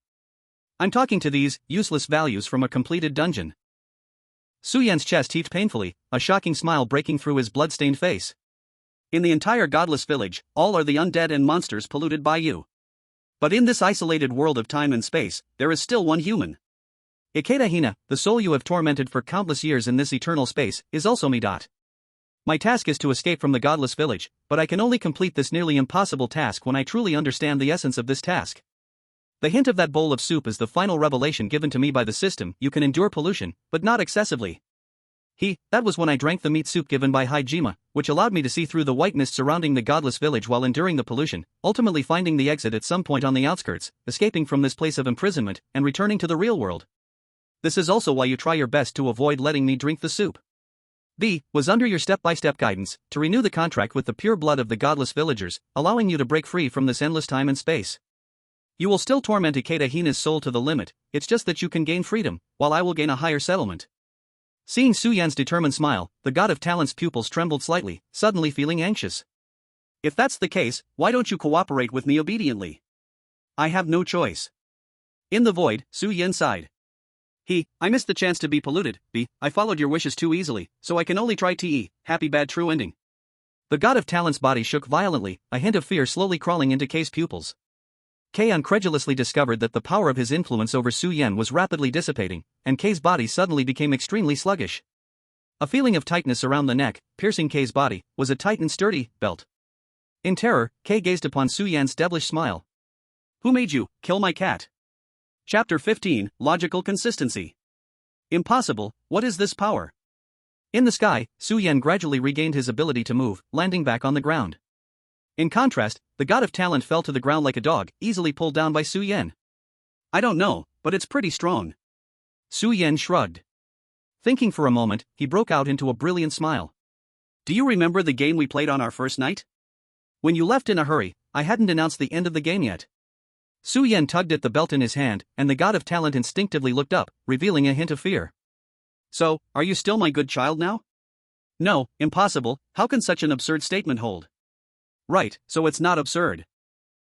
Speaker 2: I'm talking to these useless values from a completed dungeon. Su Yan's chest heaved painfully, a shocking smile breaking through his blood-stained face.
Speaker 1: In the entire godless village, all are the undead and monsters polluted by you. But in this isolated world of time and space, there is still one human.
Speaker 2: Ikeda Hina, the soul you have tormented for countless years in this eternal space, is also me. My task is to escape from the godless village, but I can only complete this nearly impossible task when I truly understand the essence of this task. The hint of that bowl of soup is the final revelation given to me by the system. You can endure pollution, but not excessively. That was when I drank the meat soup given by Haijima, which allowed me to see through the white mist surrounding the godless village while enduring the pollution, ultimately finding the exit at some point on the outskirts, escaping from this place of imprisonment, and returning to the real world. This is also why you try your best to avoid letting me drink the soup. Was under your step-by-step guidance, to renew the contract with the pure blood of the godless villagers, allowing you to break free from this endless time and space. You will still torment Ikeda Hina's soul to the limit, it's just that you can gain freedom, while I will gain a higher settlement. Seeing Su Yan's determined smile, the god of talent's pupils trembled slightly, suddenly feeling anxious.
Speaker 1: If that's the case, why don't you cooperate with me obediently?
Speaker 2: I have no choice.
Speaker 1: In the void, Su Yan sighed. I missed the chance to be polluted. I followed your wishes too easily, so I can only try happy bad true ending.
Speaker 2: The god of talent's body shook violently, a hint of fear slowly crawling into Kei's pupils. Kei incredulously discovered that the power of his influence over Su Yan was rapidly dissipating, and Kei's body suddenly became extremely sluggish. A feeling of tightness around the neck, piercing Kei's body, was a tight and sturdy belt. In terror, Kei gazed upon Su Yan's devilish smile.
Speaker 1: Who made you kill my cat? Chapter 15, Logical Consistency. Impossible, what is this power?
Speaker 2: In the sky, Su Yan gradually regained his ability to move, landing back on the ground. In contrast, the god of talent fell to the ground like a dog, easily pulled down by Su Yan.
Speaker 1: I don't know, but it's pretty strong.
Speaker 2: Su Yan shrugged. Thinking for a moment, he broke out into a brilliant smile.
Speaker 1: Do you remember the game we played on our first night? When you left in a hurry, I hadn't announced the end of the game yet.
Speaker 2: Su Yan tugged at the belt in his hand, and the god of talent instinctively looked up, revealing a hint of fear.
Speaker 1: So, are you still my good child now? No, impossible, how can such an absurd statement hold? Right, so it's not absurd.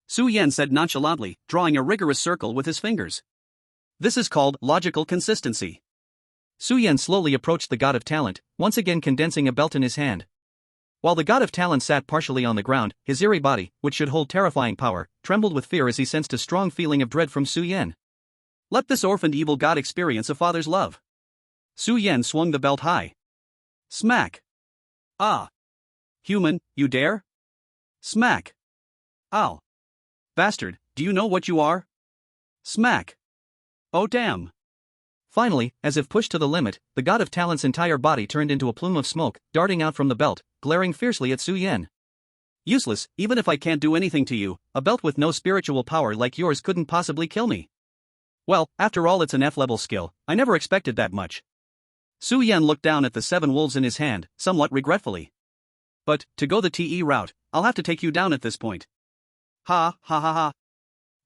Speaker 1: Su Yan said nonchalantly, drawing a rigorous circle with his fingers. This is called logical consistency.
Speaker 2: Su Yan slowly approached the god of talent, once again condensing a belt in his hand. While the god of talent sat partially on the ground, his eerie body, which should hold terrifying power, trembled with fear as he sensed a strong feeling of dread from Su Yan.
Speaker 1: Let this orphaned evil god experience a father's love. Su Yan swung the belt high. Smack. Ah. Human, you dare? Smack. Ow. Bastard, do you know what you are? Smack. Oh damn.
Speaker 2: Finally, as if pushed to the limit, the god of talent's entire body turned into a plume of smoke, darting out from the belt, glaring fiercely at Su Yan.
Speaker 1: Useless, even if I can't do anything to you, a belt with no spiritual power like yours couldn't possibly kill me. Well, after all it's an F-level skill, I never expected that much. Su Yan looked down at the 7 wolves in his hand, somewhat regretfully. But, to go the TE route, I'll have to take you down at this point. Ha ha ha ha.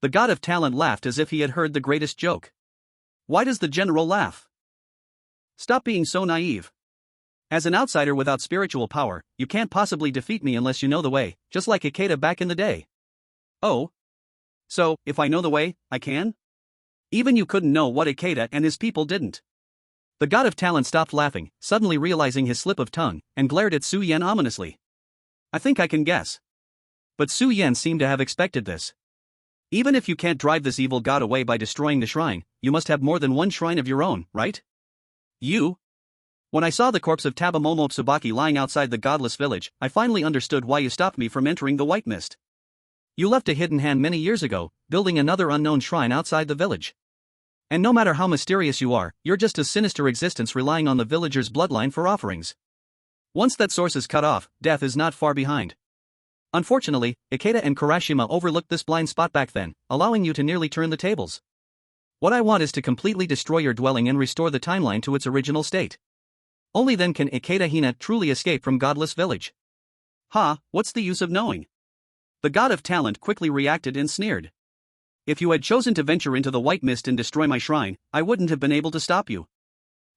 Speaker 1: The god of talent laughed as if he had heard the greatest joke. Why does the general laugh? Stop being so naive. As an outsider without spiritual power, you can't possibly defeat me unless you know the way, just like Ikeda back in the day. Oh? So, if I know the way, I can? Even you couldn't know what Ikeda and his people didn't. The god of talent stopped laughing, suddenly realizing his slip of tongue, and glared at Su Yan ominously. I think I can guess. But Su Yan seemed to have expected this. Even if you can't drive this evil god away by destroying the shrine, you must have more than one shrine of your own, right? You? When I saw the corpse of Tabamomo Tsubaki lying outside the Godless village, I finally understood why you stopped me from entering the White Mist. You left a hidden hand many years ago, building another unknown shrine outside the village. And no matter how mysterious you are, you're just a sinister existence relying on the villagers' bloodline for offerings. Once that source is cut off, death is not far behind. Unfortunately, Ikeda and Kurashima overlooked this blind spot back then, allowing you to nearly turn the tables. What I want is to completely destroy your dwelling and restore the timeline to its original state. Only then can Ikeda Hina truly escape from Godless Village. Ha, what's the use of knowing? The god of talent quickly reacted and sneered. If you had chosen to venture into the White Mist and destroy my shrine, I wouldn't have been able to stop you.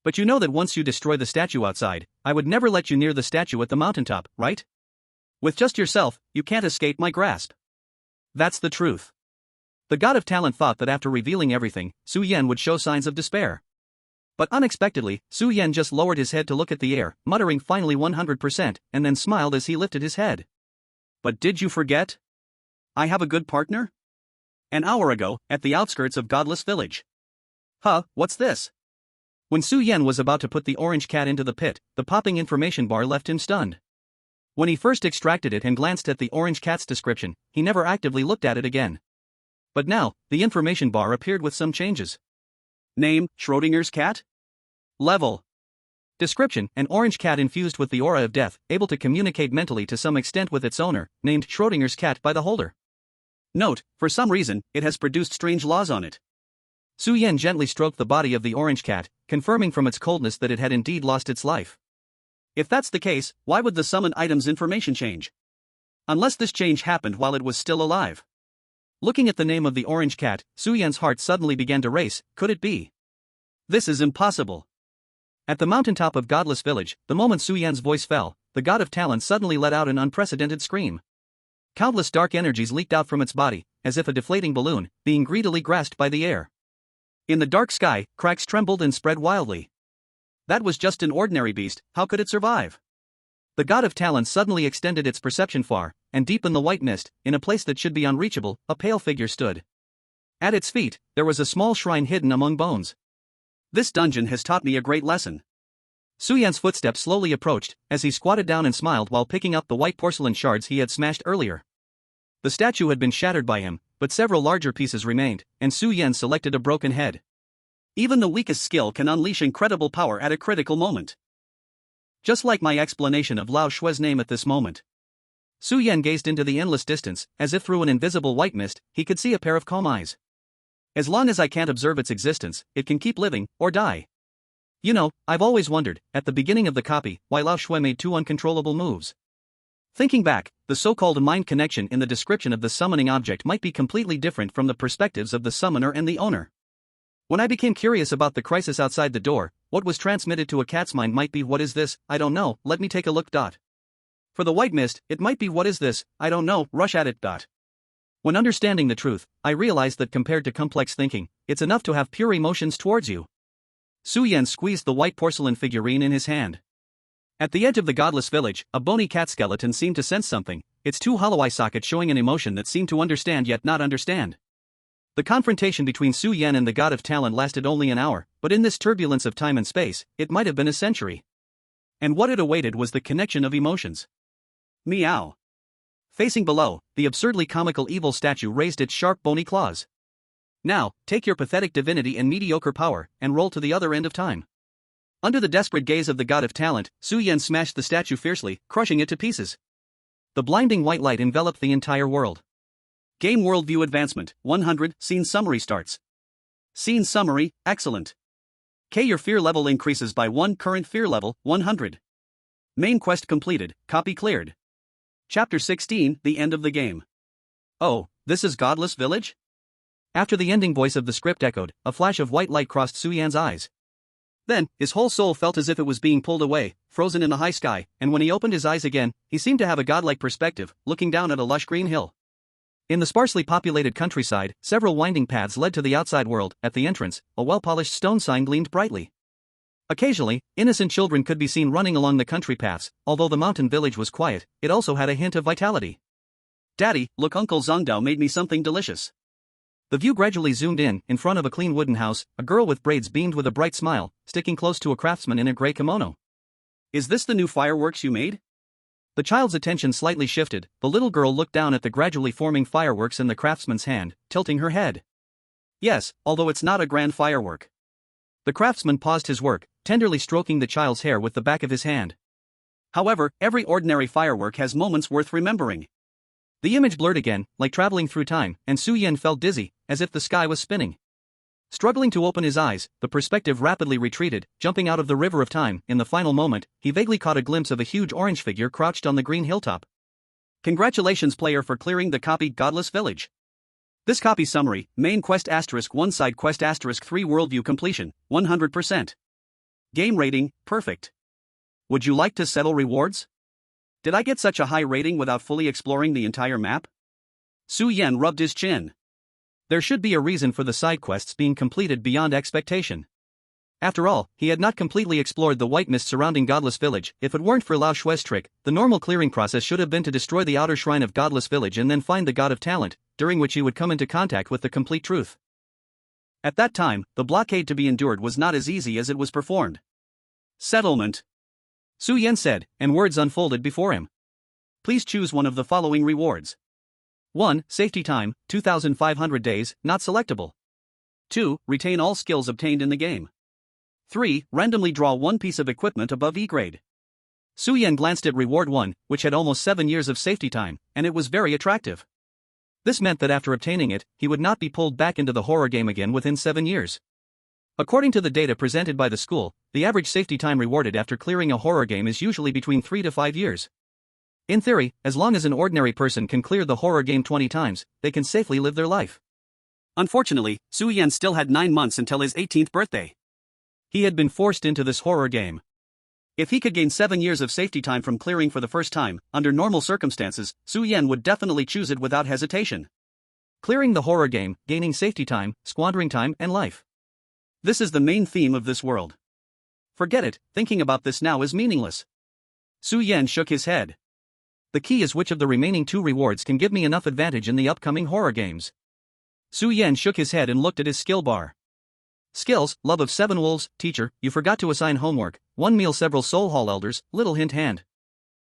Speaker 1: But you know that once you destroy the statue outside, I would never let you near the statue at the mountaintop, right? With just yourself, you can't escape my grasp. That's the truth. The god of talent thought that after revealing everything, Su Yan would show signs of despair. But unexpectedly, Su Yan just lowered his head to look at the air, muttering finally 100%, and then smiled as he lifted his head. But did you forget? I have a good partner? An hour ago, at the outskirts of Godless Village. Huh, what's this? When Su Yan was about to put the orange cat into the pit, the popping information bar left him stunned. When he first extracted it and glanced at the orange cat's description, he never actively looked at it again. But now, the information bar appeared with some changes. Name, Schrodinger's cat? Level. Description, an orange cat infused with the aura of death, able to communicate mentally to some extent with its owner, named Schrodinger's cat by the holder. Note, for some reason, it has produced strange laws on it. Su Yan gently stroked the body of the orange cat, confirming from its coldness that it had indeed lost its life. If that's the case, why would the summoned item's information change? Unless this change happened while it was still alive. Looking at the name of the orange cat, Su Yan's heart suddenly began to race. Could it be? This is impossible. At the mountaintop of Godless Village, the moment Su Yan's voice fell, the god of talent suddenly let out an unprecedented scream. Countless dark energies leaked out from its body, as if a deflating balloon, being greedily grasped by the air. In the dark sky, cracks trembled and spread wildly. That was just an ordinary beast, how could it survive? The god of talent suddenly extended its perception far, and deep in the white mist, in a place that should be unreachable, a pale figure stood. At its feet, there was a small shrine hidden among bones. This dungeon has taught me a great lesson. Su-Yan's footsteps slowly approached, as he squatted down and smiled while picking up the white porcelain shards he had smashed earlier. The statue had been shattered by him, but several larger pieces remained, and Su-Yan selected a broken head. Even the weakest skill can unleash incredible power at a critical moment. Just like my explanation of Lao Shue's name at this moment. Su-Yan gazed into the endless distance, as if through an invisible white mist, he could see a pair of calm eyes. As long as I can't observe its existence, it can keep living, or die. You know, I've always wondered, at the beginning of the copy, why Lao Shui made two uncontrollable moves. Thinking back, the so-called mind connection in the description of the summoning object might be completely different from the perspectives of the summoner and the owner. When I became curious about the crisis outside the door, what was transmitted to a cat's mind might be what is this, I don't know, let me take a look. For the white mist, it might be what is this, I don't know, rush at it. When understanding the truth, I realized that compared to complex thinking, it's enough to have pure emotions towards you. Su-Yan squeezed the white porcelain figurine in his hand. At the edge of the Godless village, a bony cat skeleton seemed to sense something, its two hollow eye sockets showing an emotion that seemed to understand yet not understand. The confrontation between Su-Yan and the god of talent lasted only an hour, but in this turbulence of time and space, it might have been a century. And what it awaited was the connection of emotions. Meow. Facing below, the absurdly comical evil statue raised its sharp bony claws. Now, take your pathetic divinity and mediocre power, and roll to the other end of time. Under the desperate gaze of the god of talent, Su-Yan smashed the statue fiercely, crushing it to pieces. The blinding white light enveloped the entire world. Game Worldview Advancement, 100, Scene Summary starts. Scene Summary, excellent. Your fear level increases by 1, current fear level, 100. Main quest completed, copy cleared. Chapter 16, The End of the Game. Oh, this is Godless Village? After the ending voice of the script echoed, a flash of white light crossed Su-Yan's eyes. Then, his whole soul felt as if it was being pulled away, frozen in the high sky, and when he opened his eyes again, he seemed to have a godlike perspective, looking down at a lush green hill. In the sparsely populated countryside, several winding paths led to the outside world. At the entrance, a well-polished stone sign gleamed brightly. Occasionally, innocent children could be seen running along the country paths. Although the mountain village was quiet, it also had a hint of vitality. Daddy, look, Uncle Zongdao made me something delicious. The view gradually zoomed in front of a clean wooden house. A girl with braids beamed with a bright smile, sticking close to a craftsman in a gray kimono. Is this the new fireworks you made? The child's attention slightly shifted. The little girl looked down at the gradually forming fireworks in the craftsman's hand, tilting her head. Yes, although it's not a grand firework. The craftsman paused his work, tenderly stroking the child's hair with the back of his hand. However, every ordinary firework has moments worth remembering. The image blurred again, like traveling through time, and Su-Yan felt dizzy, as if the sky was spinning. Struggling to open his eyes, the perspective rapidly retreated, jumping out of the river of time. In the final moment, he vaguely caught a glimpse of a huge orange figure crouched on the green hilltop. Congratulations player for clearing the copy Godless Village. This copy summary, main quest *1 side quest *3 worldview completion, 100%. Game rating, perfect. Would you like to settle rewards? Did I get such a high rating without fully exploring the entire map? Su-Yan rubbed his chin. There should be a reason for the side quests being completed beyond expectation. After all, he had not completely explored the white mist surrounding Godless Village. If it weren't for Lao Shue's trick, the normal clearing process should have been to destroy the outer shrine of Godless Village and then find the God of Talent, during which he would come into contact with the complete truth. At that time, the blockade to be endured was not as easy as it was performed. Settlement. Su-Yan said, and words unfolded before him. Please choose one of the following rewards. 1. Safety time, 2,500 days, not selectable. 2. Retain all skills obtained in the game. 3. Randomly draw one piece of equipment above E grade. Su-Yan glanced at Reward 1, which had almost 7 years of safety time, and it was very attractive. This meant that after obtaining it, he would not be pulled back into the horror game again within 7 years. According to the data presented by the school, the average safety time rewarded after clearing a horror game is usually between 3 to 5 years. In theory, as long as an ordinary person can clear the horror game 20 times, they can safely live their life. Unfortunately, Su-Yan still had 9 months until his 18th birthday. He had been forced into this horror game. If he could gain 7 years of safety time from clearing for the first time, under normal circumstances, Su-Yan would definitely choose it without hesitation. Clearing the horror game, gaining safety time, squandering time and life. This is the main theme of this world. Forget it, thinking about this now is meaningless. Su Yan shook his head. The key is which of the remaining 2 rewards can give me enough advantage in the upcoming horror games. Su Yan shook his head and looked at his skill bar. Skills, Love of 7 Wolves, Teacher, you forgot to assign homework, 1 meal several Soul Hall Elders, Little Hint Hand.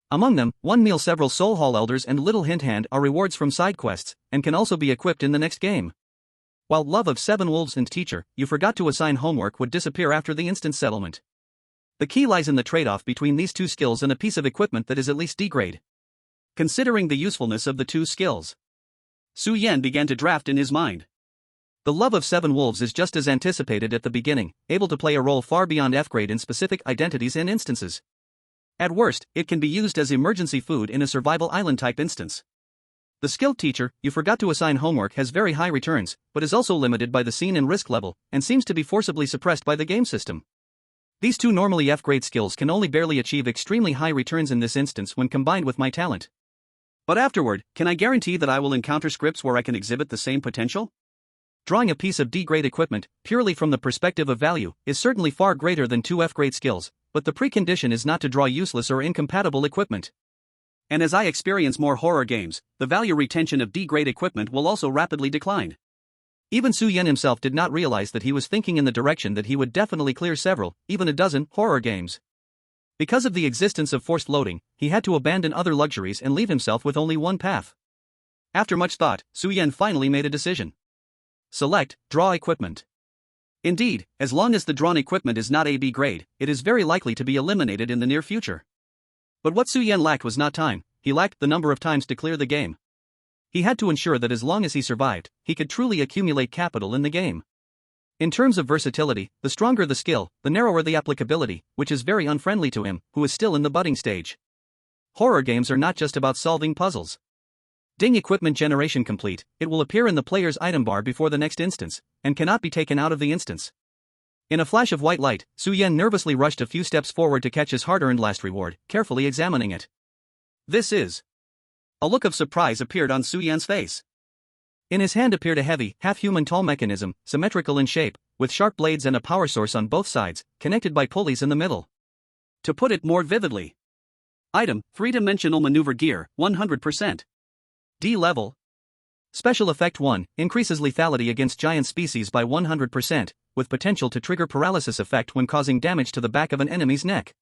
Speaker 1: Among them, 1 meal several Soul Hall Elders and Little Hint Hand are rewards from side quests, and can also be equipped in the next game. While Love of 7 Wolves and Teacher, you forgot to assign homework would disappear after the instant settlement. The key lies in the trade-off between these 2 skills and a piece of equipment that is at least D grade. Considering the usefulness of the 2 skills, Su Yan began to draft in his mind. The Love of 7 Wolves is just as anticipated at the beginning, able to play a role far beyond F grade in specific identities and instances. At worst, it can be used as emergency food in a survival island type instance. The skilled Teacher, you forgot to assign homework has very high returns, but is also limited by the scene and risk level, and seems to be forcibly suppressed by the game system. These 2 normally F-grade skills can only barely achieve extremely high returns in this instance when combined with my talent. But afterward, can I guarantee that I will encounter scripts where I can exhibit the same potential? Drawing a piece of D-grade equipment, purely from the perspective of value, is certainly far greater than 2 F-grade skills, but the precondition is not to draw useless or incompatible equipment. And as I experience more horror games, the value retention of D-grade equipment will also rapidly decline. Even Su Yan himself did not realize that he was thinking in the direction that he would definitely clear several, even a dozen, horror games. Because of the existence of forced loading, he had to abandon other luxuries and leave himself with only one path. After much thought, Su Yan finally made a decision. Select, Draw Equipment. Indeed, as long as the drawn equipment is not AB grade, it is very likely to be eliminated in the near future. But what Su Yan lacked was not time, he lacked the number of times to clear the game. He had to ensure that as long as he survived, he could truly accumulate capital in the game. In terms of versatility, the stronger the skill, the narrower the applicability, which is very unfriendly to him, who is still in the budding stage. Horror games are not just about solving puzzles. Ding equipment generation complete, it will appear in the player's item bar before the next instance, and cannot be taken out of the instance. In a flash of white light, Su Yan nervously rushed a few steps forward to catch his hard-earned last reward, carefully examining it. This is... A look of surprise appeared on Su Yan's face. In his hand appeared a heavy, half-human tall mechanism, symmetrical in shape, with sharp blades and a power source on both sides, connected by pulleys in the middle. To put it more vividly. Item, 3-dimensional maneuver gear, 100%. D level. Special Effect 1, increases lethality against giant species by 100%, with potential to trigger paralysis effect when causing damage to the back of an enemy's neck.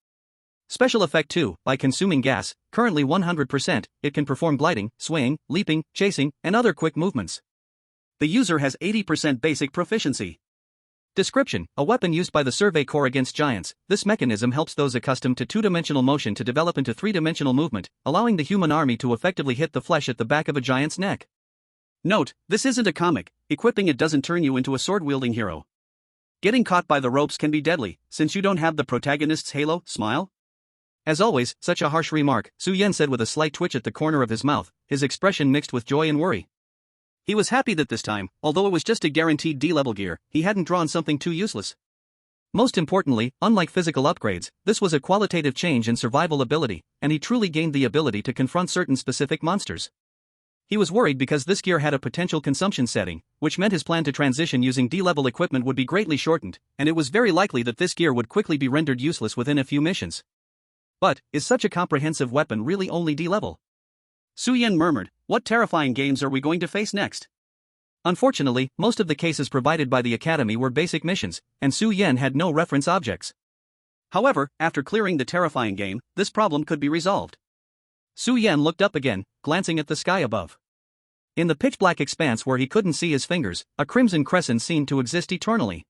Speaker 1: Special Effect 2, by consuming gas, currently 100%, it can perform gliding, swaying, leaping, chasing, and other quick movements. The user has 80% basic proficiency. Description, a weapon used by the Survey Corps against giants, this mechanism helps those accustomed to 2-dimensional motion to develop into 3-dimensional movement, allowing the human army to effectively hit the flesh at the back of a giant's neck. Note, this isn't a comic, equipping it doesn't turn you into a sword-wielding hero. Getting caught by the ropes can be deadly, since you don't have the protagonist's halo, smile. As always, such a harsh remark, Su Yan said with a slight twitch at the corner of his mouth, his expression mixed with joy and worry. He was happy that this time, although it was just a guaranteed D-level gear, he hadn't drawn something too useless. Most importantly, unlike physical upgrades, this was a qualitative change in survival ability, and he truly gained the ability to confront certain specific monsters. He was worried because this gear had a potential consumption setting, which meant his plan to transition using D-level equipment would be greatly shortened, and it was very likely that this gear would quickly be rendered useless within a few missions. But, is such a comprehensive weapon really only D-level? Su Yan murmured, what terrifying games are we going to face next? Unfortunately, most of the cases provided by the Academy were basic missions, and Su Yan had no reference objects. However, after clearing the terrifying game, this problem could be resolved. Su Yan looked up again, glancing at the sky above. In the pitch-black expanse where he couldn't see his fingers, a crimson crescent seemed to exist eternally.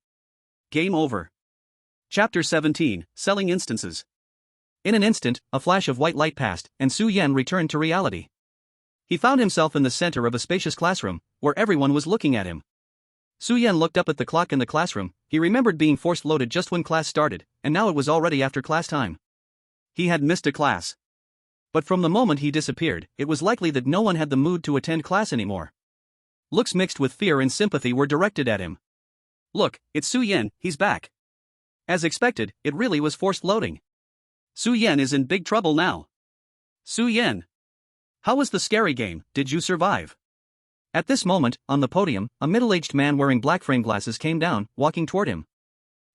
Speaker 1: Game over. Chapter 17, Selling Instances. In an instant, a flash of white light passed, and Su Yan returned to reality. He found himself in the center of a spacious classroom, where everyone was looking at him. Su Yan looked up at the clock in the classroom. He remembered being forced loaded just when class started, and now it was already after class time. He had missed a class. But from the moment he disappeared, it was likely that no one had the mood to attend class anymore. Looks mixed with fear and sympathy were directed at him. Look, it's Su Yan, he's back. As expected, it really was forced loading. Su Yan is in big trouble now. Su Yan. How was the scary game, did you survive? At this moment, on the podium, a middle-aged man wearing black frame glasses came down, walking toward him.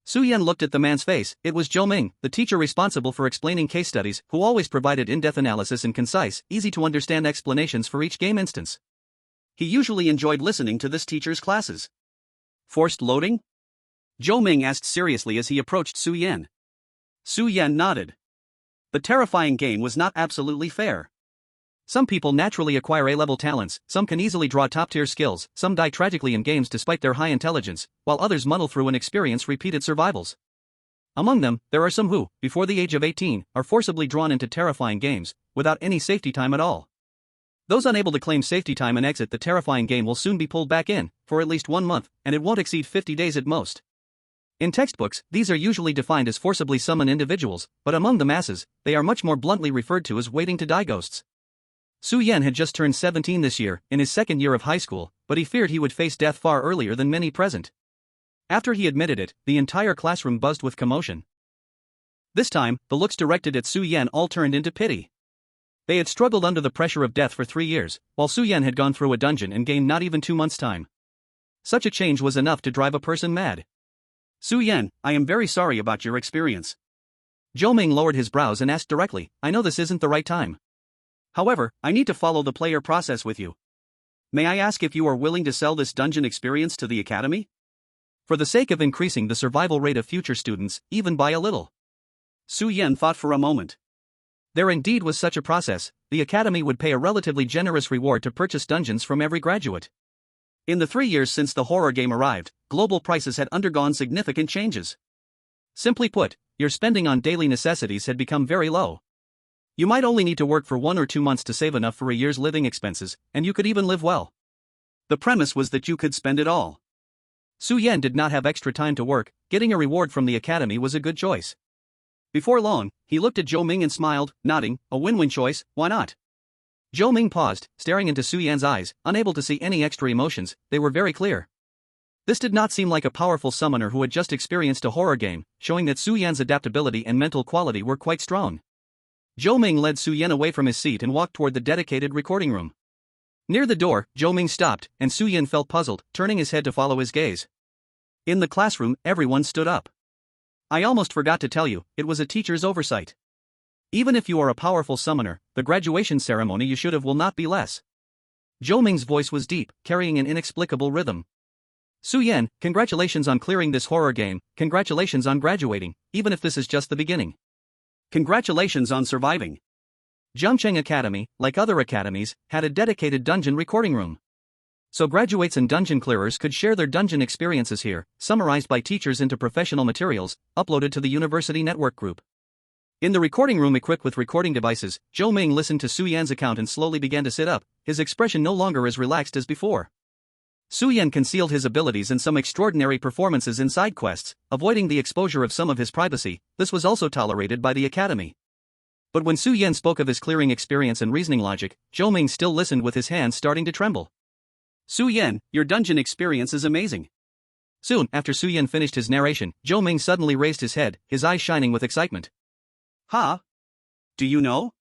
Speaker 2: Su Yan looked at the man's face. It was Zhou Ming, the teacher responsible for explaining case studies, who always provided in-depth analysis and concise, easy-to-understand explanations for each game instance. He usually enjoyed listening to this teacher's classes. Forced loading? Zhou Ming asked seriously as he approached Su Yan. Su Yan nodded. The terrifying game was not absolutely fair. Some people naturally acquire A-level talents, some can easily draw top-tier skills, some die tragically in games despite their high intelligence, while others muddle through and experience repeated survivals. Among them, there are some who, before the age of 18, are forcibly drawn into terrifying games, without any safety time at all. Those unable to claim safety time and exit the terrifying game will soon be pulled back in, for at least 1 month, and it won't exceed 50 days at most. In textbooks, these are usually defined as forcibly summoned individuals, but among the masses, they are much more bluntly referred to as waiting to die ghosts. Su Yan had just turned 17 this year, in his second year of high school, but he feared he would face death far earlier than many present. After he admitted it, the entire classroom buzzed with commotion. This time, the looks directed at Su Yan all turned into pity. They had struggled under the pressure of death for 3 years, while Su Yan had gone through a dungeon and gained not even 2 months' time. Such a change was enough to drive a person mad. Su Yan, I am very sorry about your experience. Zhou Ming lowered his brows and asked directly, I know this isn't the right time. However, I need to follow the player process with you. May I ask if you are willing to sell this dungeon experience to the academy? For the sake of increasing the survival rate of future students, even by a little. Su Yan thought for a moment. There indeed was such a process. The academy would pay a relatively generous reward to purchase dungeons from every graduate. In the 3 years since the horror game arrived, global prices had undergone significant changes. Simply put, your spending on daily necessities had become very low. You might only need to work for 1 or 2 months to save enough for a year's living expenses, and you could even live well. The premise was that you could spend it all. Su Yan did not have extra time to work. Getting a reward from the academy was a good choice. Before long, he looked at Zhou Ming and smiled, nodding, a win-win choice, why not? Zhou Ming paused, staring into Su Yan's eyes, unable to see any extra emotions. They were very clear. This did not seem like a powerful summoner who had just experienced a horror game, showing that Su Yan's adaptability and mental quality were quite strong. Zhou Ming led Su Yan away from his seat and walked toward the dedicated recording room. Near the door, Zhou Ming stopped, and Su Yan felt puzzled, turning his head to follow his gaze. In the classroom, everyone stood up. I almost forgot to tell you, it was a teacher's oversight. Even if you are a powerful summoner, the graduation ceremony you should have will not be less. Zhou Ming's voice was deep, carrying an inexplicable rhythm. Su Yan, congratulations on clearing this horror game, congratulations on graduating, even if this is just the beginning. Congratulations on surviving. Zhangcheng Academy, like other academies, had a dedicated dungeon recording room. So graduates and dungeon clearers could share their dungeon experiences here, summarized by teachers into professional materials, uploaded to the university network group. In the recording room equipped with recording devices, Zhou Ming listened to Su Yan's account and slowly began to sit up, his expression no longer as relaxed as before. Su Yan concealed his abilities and some extraordinary performances in side quests, avoiding the exposure of some of his privacy. This was also tolerated by the academy. But when Su Yan spoke of his clearing experience and reasoning logic, Zhou Ming still listened with his hands starting to tremble. Su Yan, your dungeon experience is amazing. Soon after Su Yan finished his narration, Zhou Ming suddenly raised his head, his eyes shining with excitement. Ha! Do you know?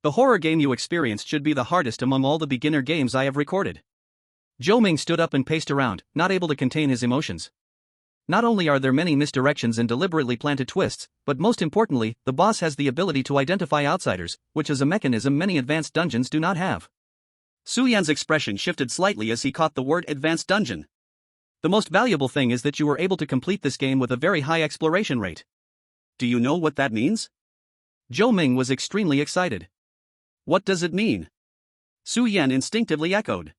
Speaker 2: The horror game you experienced should be the hardest among all the beginner games I have recorded. Zhou Ming stood up and paced around, not able to contain his emotions. Not only are there many misdirections and deliberately planted twists, but most importantly, the boss has the ability to identify outsiders, which is a mechanism many advanced dungeons do not have. Su Yan's expression shifted slightly as he caught the word advanced dungeon. The most valuable thing is that you were able to complete this game with a very high exploration rate. Do you know what that means? Zhou Ming was extremely excited. What does it mean? Su Yan instinctively echoed.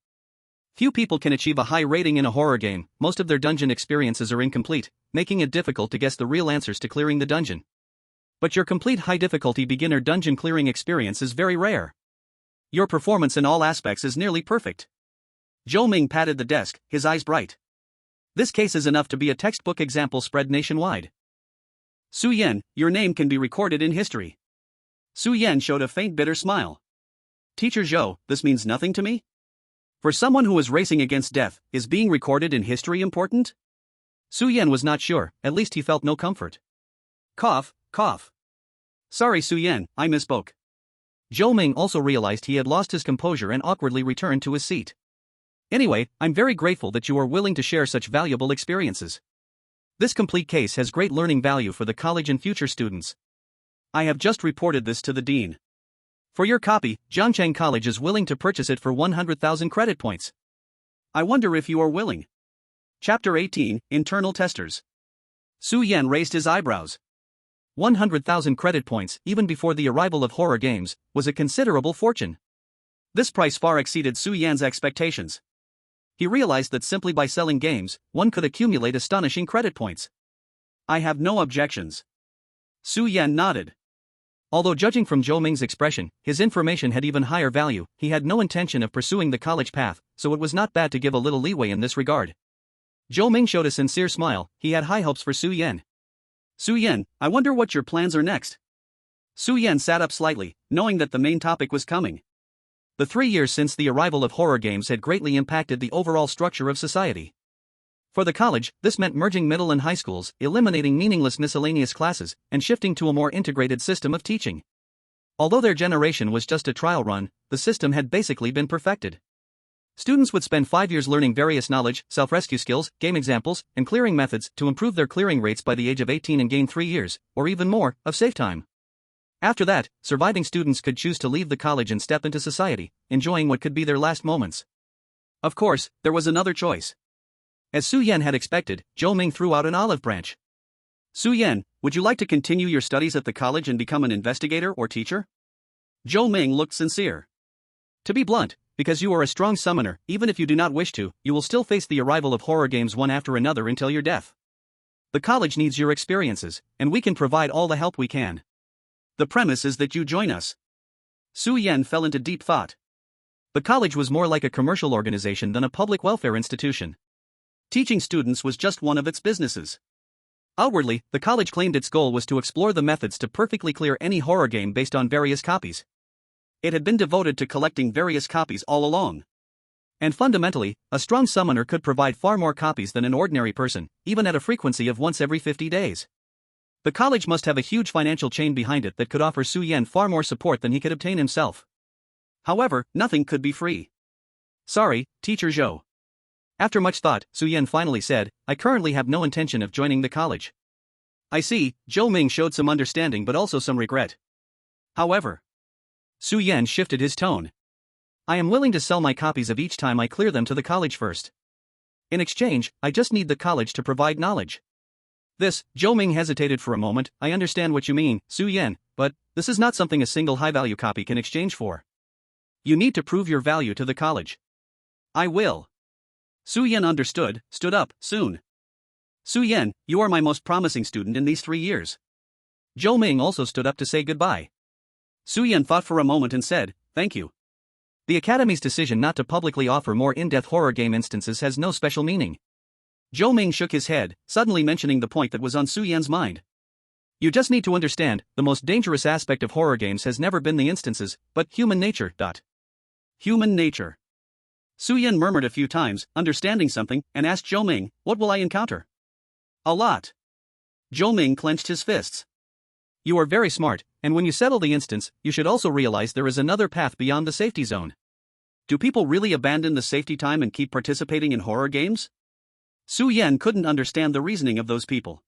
Speaker 2: Few people can achieve a high rating in a horror game. Most of their dungeon experiences are incomplete, making it difficult to guess the real answers to clearing the dungeon. But your complete high-difficulty beginner dungeon clearing experience is very rare. Your performance in all aspects is nearly perfect. Zhou Ming patted the desk, his eyes bright. This case is enough to be a textbook example spread nationwide. Su Yan, your name can be recorded in history. Su Yan showed a faint bitter smile. Teacher Zhou, this means nothing to me? For someone who is racing against death, is being recorded in history important? Su Yan was not sure, at least he felt no comfort. Cough, cough. Sorry Su Yan, I misspoke. Zhou Ming also realized he had lost his composure and awkwardly returned to his seat. Anyway, I'm very grateful that you are willing to share such valuable experiences.
Speaker 1: This complete case has great learning value for the college and future students. I have just reported this to the dean. For your copy, Zhangcheng College is willing to purchase it for 100,000 credit points. I wonder if you are willing. Chapter 18, Internal Testers. Su Yan raised his eyebrows. 100,000 credit points, even before the arrival of horror games, was a considerable fortune. This price far exceeded Su Yan's expectations. He realized that simply by selling games, one could accumulate astonishing credit points. I have no objections. Su Yan nodded. Although judging from Zhou Ming's expression, his information had even higher value, he had no intention of pursuing the college path, so it was not bad to give a little leeway in this regard. Zhou Ming showed a sincere smile. He had high hopes for Su Yan. Su Yan, I wonder what your plans are next. Su Yan sat up slightly, knowing that the main topic was coming. The 3 years since the arrival of horror games had greatly impacted the overall structure of society. For the college, this meant merging middle and high schools, eliminating meaningless miscellaneous classes, and shifting to a more integrated system of teaching. Although their generation was just a trial run, the system had basically been perfected. Students would spend 5 years learning various knowledge, self-rescue skills, game examples, and clearing methods to improve their clearing rates by the age of 18 and gain 3 years, or even more, of safe time. After that, surviving students could choose to leave the college and step into society, enjoying what could be their last moments. Of course, there was another choice. As Su Yan had expected, Zhou Ming threw out an olive branch. Su Yan, would you like to continue your studies at the college and become an investigator or teacher? Zhou Ming looked sincere. To be blunt, because you are a strong summoner, even if you do not wish to, you will still face the arrival of horror games one after another until your death. The college needs your experiences, and we can provide all the help we can. The premise is that you join us. Su Yan fell into deep thought. The college was more like a commercial organization than a public welfare institution. Teaching students was just one of its businesses. Outwardly, the college claimed its goal was to explore the methods to perfectly clear any horror game based on various copies. It had been devoted to collecting various copies all along. And fundamentally, a strong summoner could provide far more copies than an ordinary person, even at a frequency of once every 50 days. The college must have a huge financial chain behind it that could offer Su Yan far more support than he could obtain himself. However, nothing could be free. Sorry, Teacher Zhou. After much thought, Su Yan finally said, I currently have no intention of joining the college. I see, Zhou Ming showed some understanding but also some regret. However, Su Yan shifted his tone. I am willing to sell my copies of each time I clear them to the college first. In exchange, I just need the college to provide knowledge. This, Zhou Ming hesitated for a moment. I understand what you mean, Su Yan, but this is not something a single high-value copy can exchange for. You need to prove your value to the college. I will. Su Yan understood, stood up, soon. Su Yan, you are my most promising student in these 3 years. Zhou Ming also stood up to say goodbye. Su Yan thought for a moment and said, thank you. The Academy's decision not to publicly offer more in-depth horror game instances has no special meaning. Zhou Ming shook his head, suddenly mentioning the point that was on Su Yan's mind. You just need to understand, the most dangerous aspect of horror games has never been the instances, but human nature. Human nature. Su Yan murmured a few times, understanding something, and asked Zhou Ming, what will I encounter? A lot. Zhou Ming clenched his fists. You are very smart, and when you settle the instance, you should also realize there is another path beyond the safety zone. Do people really abandon the safety time and keep participating in horror games? Su Yan couldn't understand the reasoning of those people.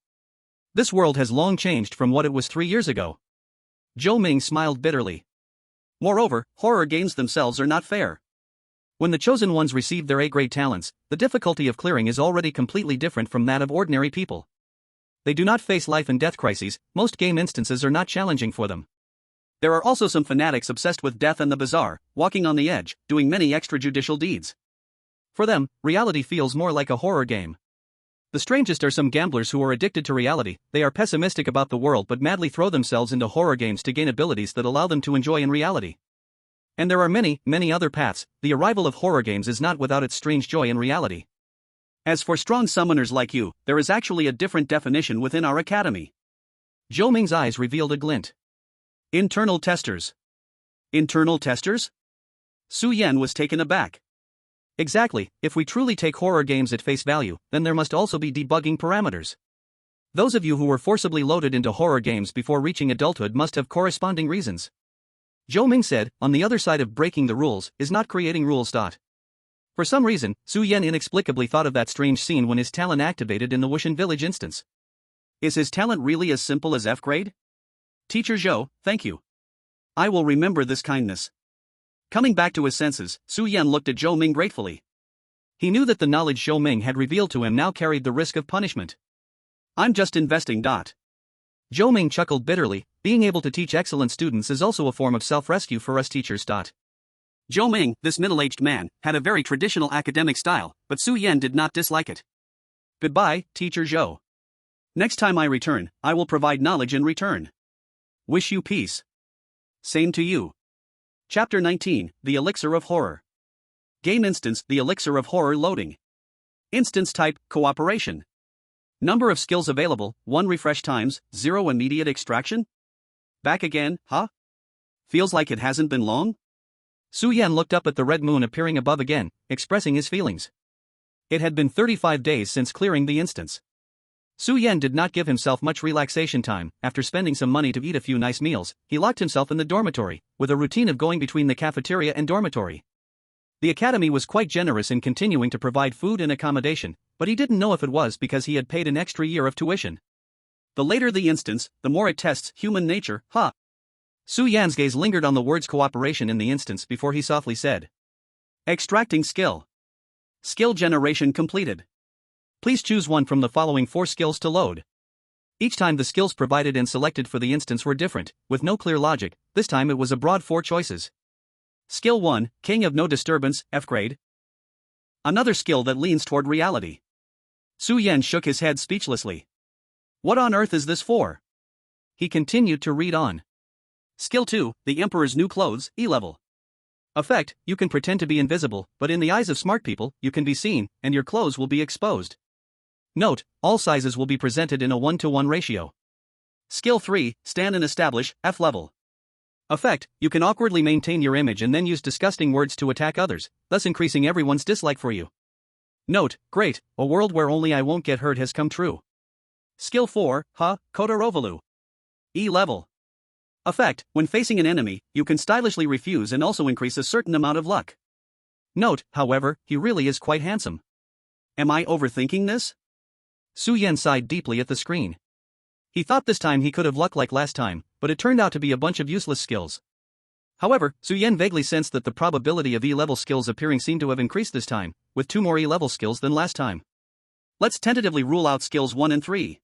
Speaker 1: This world has long changed from what it was 3 years ago. Zhou Ming smiled bitterly. Moreover, horror games themselves are not fair. When the chosen ones receive their A-grade talents, the difficulty of clearing is already completely different from that of ordinary people. They do not face life and death crises, most game instances are not challenging for them. There are also some fanatics obsessed with death and the bizarre, walking on the edge, doing many extrajudicial deeds. For them, reality feels more like a horror game. The strangest are some gamblers who are addicted to reality. They are pessimistic about the world but madly throw themselves into horror games to gain abilities that allow them to enjoy in reality. And there are many, many other paths. The arrival of horror games is not without its strange joy in reality. As for strong summoners like you, there is actually a different definition within our academy. Zhou Ming's eyes revealed a glint. Internal testers. Internal testers? Su Yan was taken aback. Exactly, if we truly take horror games at face value, then there must also be debugging parameters. Those of you who were forcibly loaded into horror games before reaching adulthood must have corresponding reasons. Zhou Ming said, on the other side of breaking the rules is not creating rules.
Speaker 2: For some reason, Su Yan inexplicably thought of that strange scene when his talent activated in the Wushan village instance.
Speaker 1: Is his talent really as simple as F grade? Teacher Zhou, thank you. I will remember this kindness. Coming back to his senses, Su Yan looked at Zhou Ming gratefully. He knew that the knowledge Zhou Ming had revealed to him now carried the risk of punishment. I'm just investing.
Speaker 2: Zhou Ming chuckled bitterly. Being able to teach excellent students is also a form of self-rescue for us teachers.
Speaker 1: Zhou Ming, this middle-aged man, had a very traditional academic style, but Su Yan did not dislike it. Goodbye, Teacher Zhou. Next time I return, I will provide knowledge in return. Wish you peace. Same to you. Chapter 19, The Elixir of Horror. Game instance, The Elixir of Horror loading. Instance type, cooperation. Number of skills available, 1 refresh times, 0 immediate extraction? Back again, huh? Feels like it hasn't been long?
Speaker 2: Su Yan looked up at the red moon appearing above again, expressing his feelings. It had been 35 days since clearing the instance. Su Yan did not give himself much relaxation time. After spending some money to eat a few nice meals, he locked himself in the dormitory, with a routine of going between the cafeteria and dormitory. The academy was quite generous in continuing to provide food and accommodation, but he didn't know if it was because he had paid an extra year of tuition.
Speaker 1: The later the instance, the more it tests human nature, huh?
Speaker 2: Su Yan's gaze lingered on the words cooperation in the instance before he softly said.
Speaker 1: Extracting skill. Skill generation completed.
Speaker 2: Please choose one from the following 4 skills to load. Each time the skills provided and selected for the instance were different, with no clear logic. This time it was a broad 4 choices.
Speaker 1: Skill 1, King of No Disturbance, F grade. Another skill that leans toward reality. Su Yan shook his head speechlessly. What on earth is this for?
Speaker 2: He continued to read on.
Speaker 1: Skill 2, The Emperor's New Clothes, E level.
Speaker 2: Effect, you can pretend to be invisible, but in the eyes of smart people, you can be seen, and your clothes will be exposed. Note, all sizes will be presented in a 1-to-1 ratio.
Speaker 1: Skill 3, Stand and Establish, F level. Effect, you can awkwardly maintain your image and then use disgusting words to attack others, thus increasing everyone's dislike for you. Note, great, a world where only I won't get hurt has come true. Skill 4, Kodorovalu. E level. Effect, when facing an enemy, you can stylishly refuse and also increase a certain amount of luck.
Speaker 2: Note, however, he really is quite handsome.
Speaker 1: Am I overthinking this?
Speaker 2: Su Yan sighed deeply at the screen. He thought this time he could have luck like last time, but it turned out to be a bunch of useless skills. However, Su Yan vaguely sensed that the probability of E-level skills appearing seemed to have increased this time, with 2 more E-level skills than last time. Let's tentatively rule out skills 1 and 3.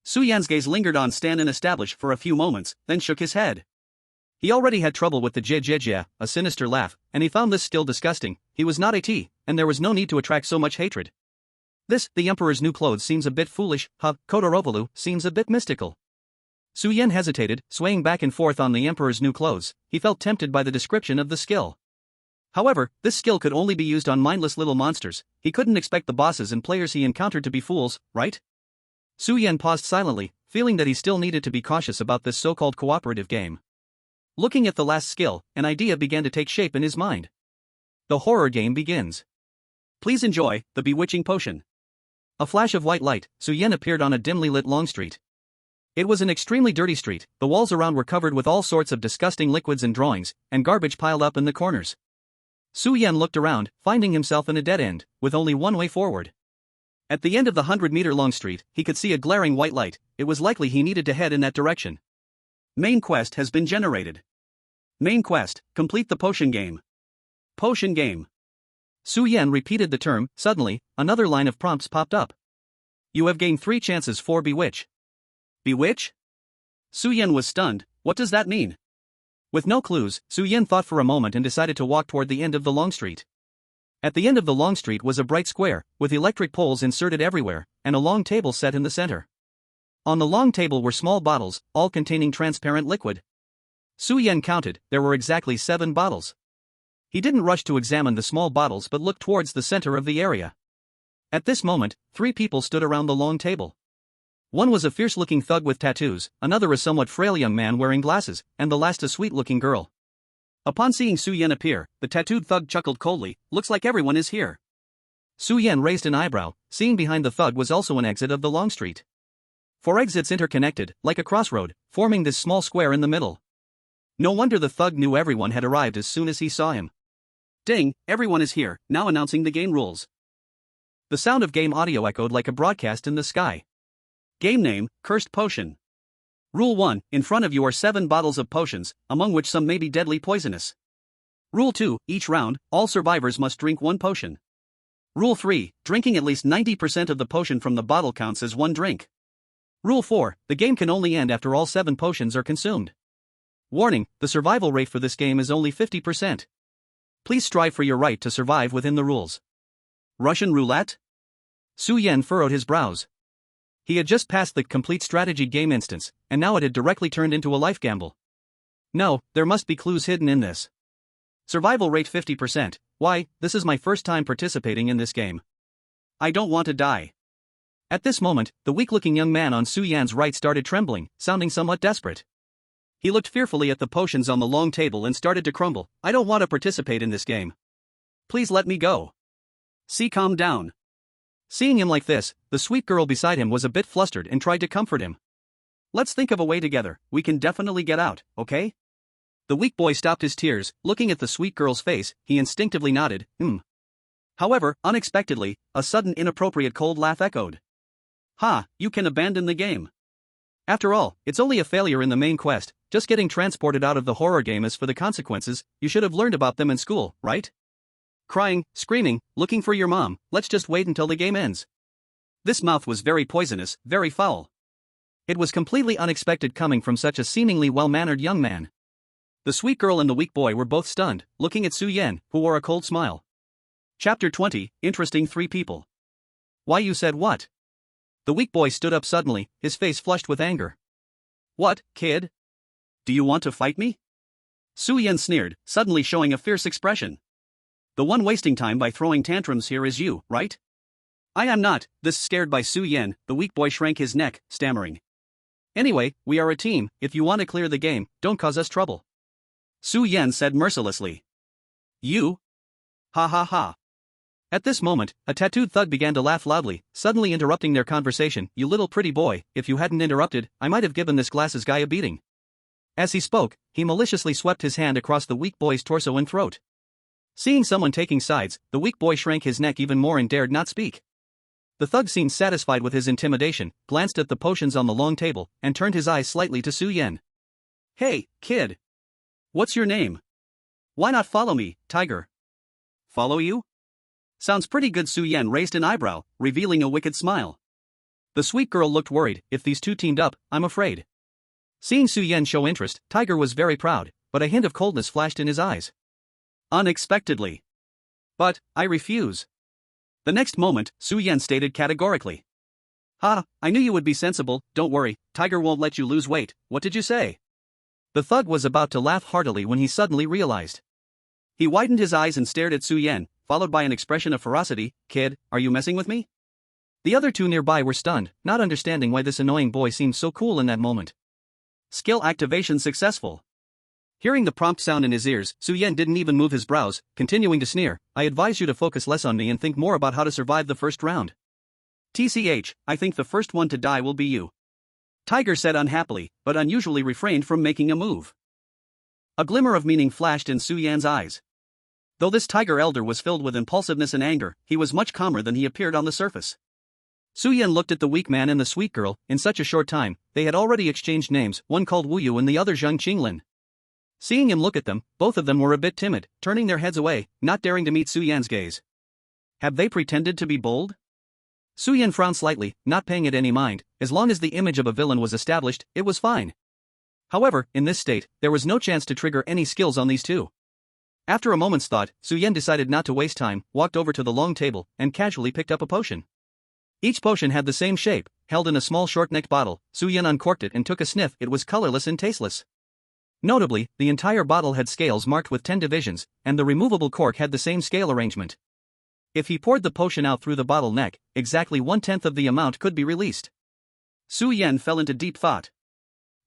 Speaker 2: Su Yan's gaze lingered on Stand and Establish for a few moments, then shook his head. He already had trouble with the Jejejia, a sinister laugh, and he found this skill disgusting. He was not AT, and there was no need to attract so much hatred. This, the Emperor's New Clothes, seems a bit foolish. Kodorovalu seems a bit mystical. Su Yan hesitated, swaying back and forth on the Emperor's New Clothes. He felt tempted by the description of the skill. However, this skill could only be used on mindless little monsters. He couldn't expect the bosses and players he encountered to be fools, right? Su Yan paused silently, feeling that he still needed to be cautious about this so-called cooperative game. Looking at the last skill, an idea began to take shape in his mind. The horror game begins. Please enjoy the bewitching potion. A flash of white light, Su Yan appeared on a dimly lit long street. It was an extremely dirty street. The walls around were covered with all sorts of disgusting liquids and drawings, and garbage piled up in the corners. Su Yan looked around, finding himself in a dead end, with only one way forward. At the end of the 100-meter-long street, he could see a glaring white light. It was likely he needed to head in that direction. Main quest has been generated. Main quest, complete the potion game. Potion game. Su Yan repeated the term. Suddenly, another line of prompts popped up. You have gained 3 chances for Bewitch. Bewitch? Su Yan was stunned. What does that mean? With no clues, Su Yan thought for a moment and decided to walk toward the end of the long street. At the end of the long street was a bright square, with electric poles inserted everywhere, and a long table set in the center. On the long table were small bottles, all containing transparent liquid. Su Yan counted, there were exactly 7 bottles. He didn't rush to examine the small bottles but looked towards the center of the area. At this moment, 3 people stood around the long table. One was a fierce-looking thug with tattoos, another a somewhat frail young man wearing glasses, and the last a sweet-looking girl. Upon seeing Su Yan appear, the tattooed thug chuckled coldly. Looks like everyone is here. Su Yan raised an eyebrow, seeing behind the thug was also an exit of the long street. 4 exits interconnected, like a crossroad, forming this small square in the middle. No wonder the thug knew everyone had arrived as soon as he saw him.
Speaker 1: Ding, everyone is here, now announcing the game rules. The sound of game audio echoed like a broadcast in the sky. Game name, Cursed Potion. Rule 1, in front of you are 7 bottles of potions, among which some may be deadly poisonous. Rule 2, each round, all survivors must drink 1 potion. Rule 3, drinking at least 90% of the potion from the bottle counts as 1 drink. Rule 4, the game can only end after all 7 potions are consumed. Warning, the survival rate for this game is only 50%. Please strive for your right to survive within the rules. Russian roulette? Su Yan furrowed his brows. He had just passed the complete strategy game instance, and now it had directly turned into a life gamble. No, there must be clues hidden in this. Survival rate 50%, why, this is my first time participating in this game. I don't want to die. At this moment, the weak-looking young man on Su Yan's right started trembling, sounding somewhat desperate. He looked fearfully at the potions on the long table and started to crumble. I don't want to participate in this game. Please let me go. Calm down. Seeing him like this, the sweet girl beside him was a bit flustered and tried to comfort him. Let's think of a way together, we can definitely get out, okay? The weak boy stopped his tears, looking at the sweet girl's face, he instinctively nodded, However, unexpectedly, a sudden inappropriate cold laugh echoed. Ha, you can abandon the game. After all, it's only a failure in the main quest, just getting transported out of the horror game as for the consequences, you should have learned about them in school, right? Crying, screaming, looking for your mom, let's just wait until the game ends. This mouth was very poisonous, very foul. It was completely unexpected coming from such a seemingly well-mannered young man. The sweet girl and the weak boy were both stunned, looking at Su Yan, who wore a cold smile. Chapter 20, Interesting 3 People. Why you said what? The weak boy stood up suddenly, his face flushed with anger. What, kid? Do you want to fight me? Su Yan sneered, suddenly showing a fierce expression. The one wasting time by throwing tantrums here is you, right? I am not. This scared by Su Yan, the weak boy shrank his neck, stammering. Anyway, we are a team, if you want to clear the game, don't cause us trouble. Su Yan said mercilessly. You? Ha ha ha. At this moment, a tattooed thug began to laugh loudly, suddenly interrupting their conversation. You little pretty boy, if you hadn't interrupted, I might have given this glasses guy a beating. As he spoke, he maliciously swept his hand across the weak boy's torso and throat. Seeing someone taking sides, the weak boy shrank his neck even more and dared not speak. The thug seemed satisfied with his intimidation, glanced at the potions on the long table, and turned his eyes slightly to Su Yan. Hey, kid. What's your name? Why not follow me, Tiger? Follow you? Sounds pretty good. Su Yan raised an eyebrow, revealing a wicked smile. The sweet girl looked worried. If these two teamed up, I'm afraid. Seeing Su Yan show interest, Tiger was very proud, but a hint of coldness flashed in his eyes. Unexpectedly. But, I refuse. The next moment, Su Yan stated categorically. Ha, I knew you would be sensible, don't worry, Tiger won't let you lose weight, what did you say? The thug was about to laugh heartily when he suddenly realized. He widened his eyes and stared at Su Yan, followed by an expression of ferocity. Kid, are you messing with me? The other two nearby were stunned, not understanding why this annoying boy seemed so cool in that moment. Skill activation successful. Hearing the prompt sound in his ears, Su Yan didn't even move his brows, continuing to sneer. I advise you to focus less on me and think more about how to survive the first round. TCH, I think the first one to die will be you. Tiger said unhappily, but unusually refrained from making a move. A glimmer of meaning flashed in Su Yan's eyes. Though this tiger elder was filled with impulsiveness and anger, he was much calmer than he appeared on the surface. Su Yan looked at the weak man and the sweet girl. In such a short time, they had already exchanged names, one called Wu Yu and the other Zhang Qinglin. Seeing him look at them, both of them were a bit timid, turning their heads away, not daring to meet Su Yan's gaze. Have they pretended to be bold? Su Yan frowned slightly, not paying it any mind. As long as the image of a villain was established, it was fine. However, in this state, there was no chance to trigger any skills on these two. After a moment's thought, Su Yan decided not to waste time, walked over to the long table, and casually picked up a potion. Each potion had the same shape, held in a small short-necked bottle. Su Yan uncorked it and took a sniff. It was colorless and tasteless. Notably, the entire bottle had scales marked with 10 divisions, and the removable cork had the same scale arrangement. If he poured the potion out through the bottle neck, exactly 1/10 of the amount could be released. Su Yan fell into deep thought.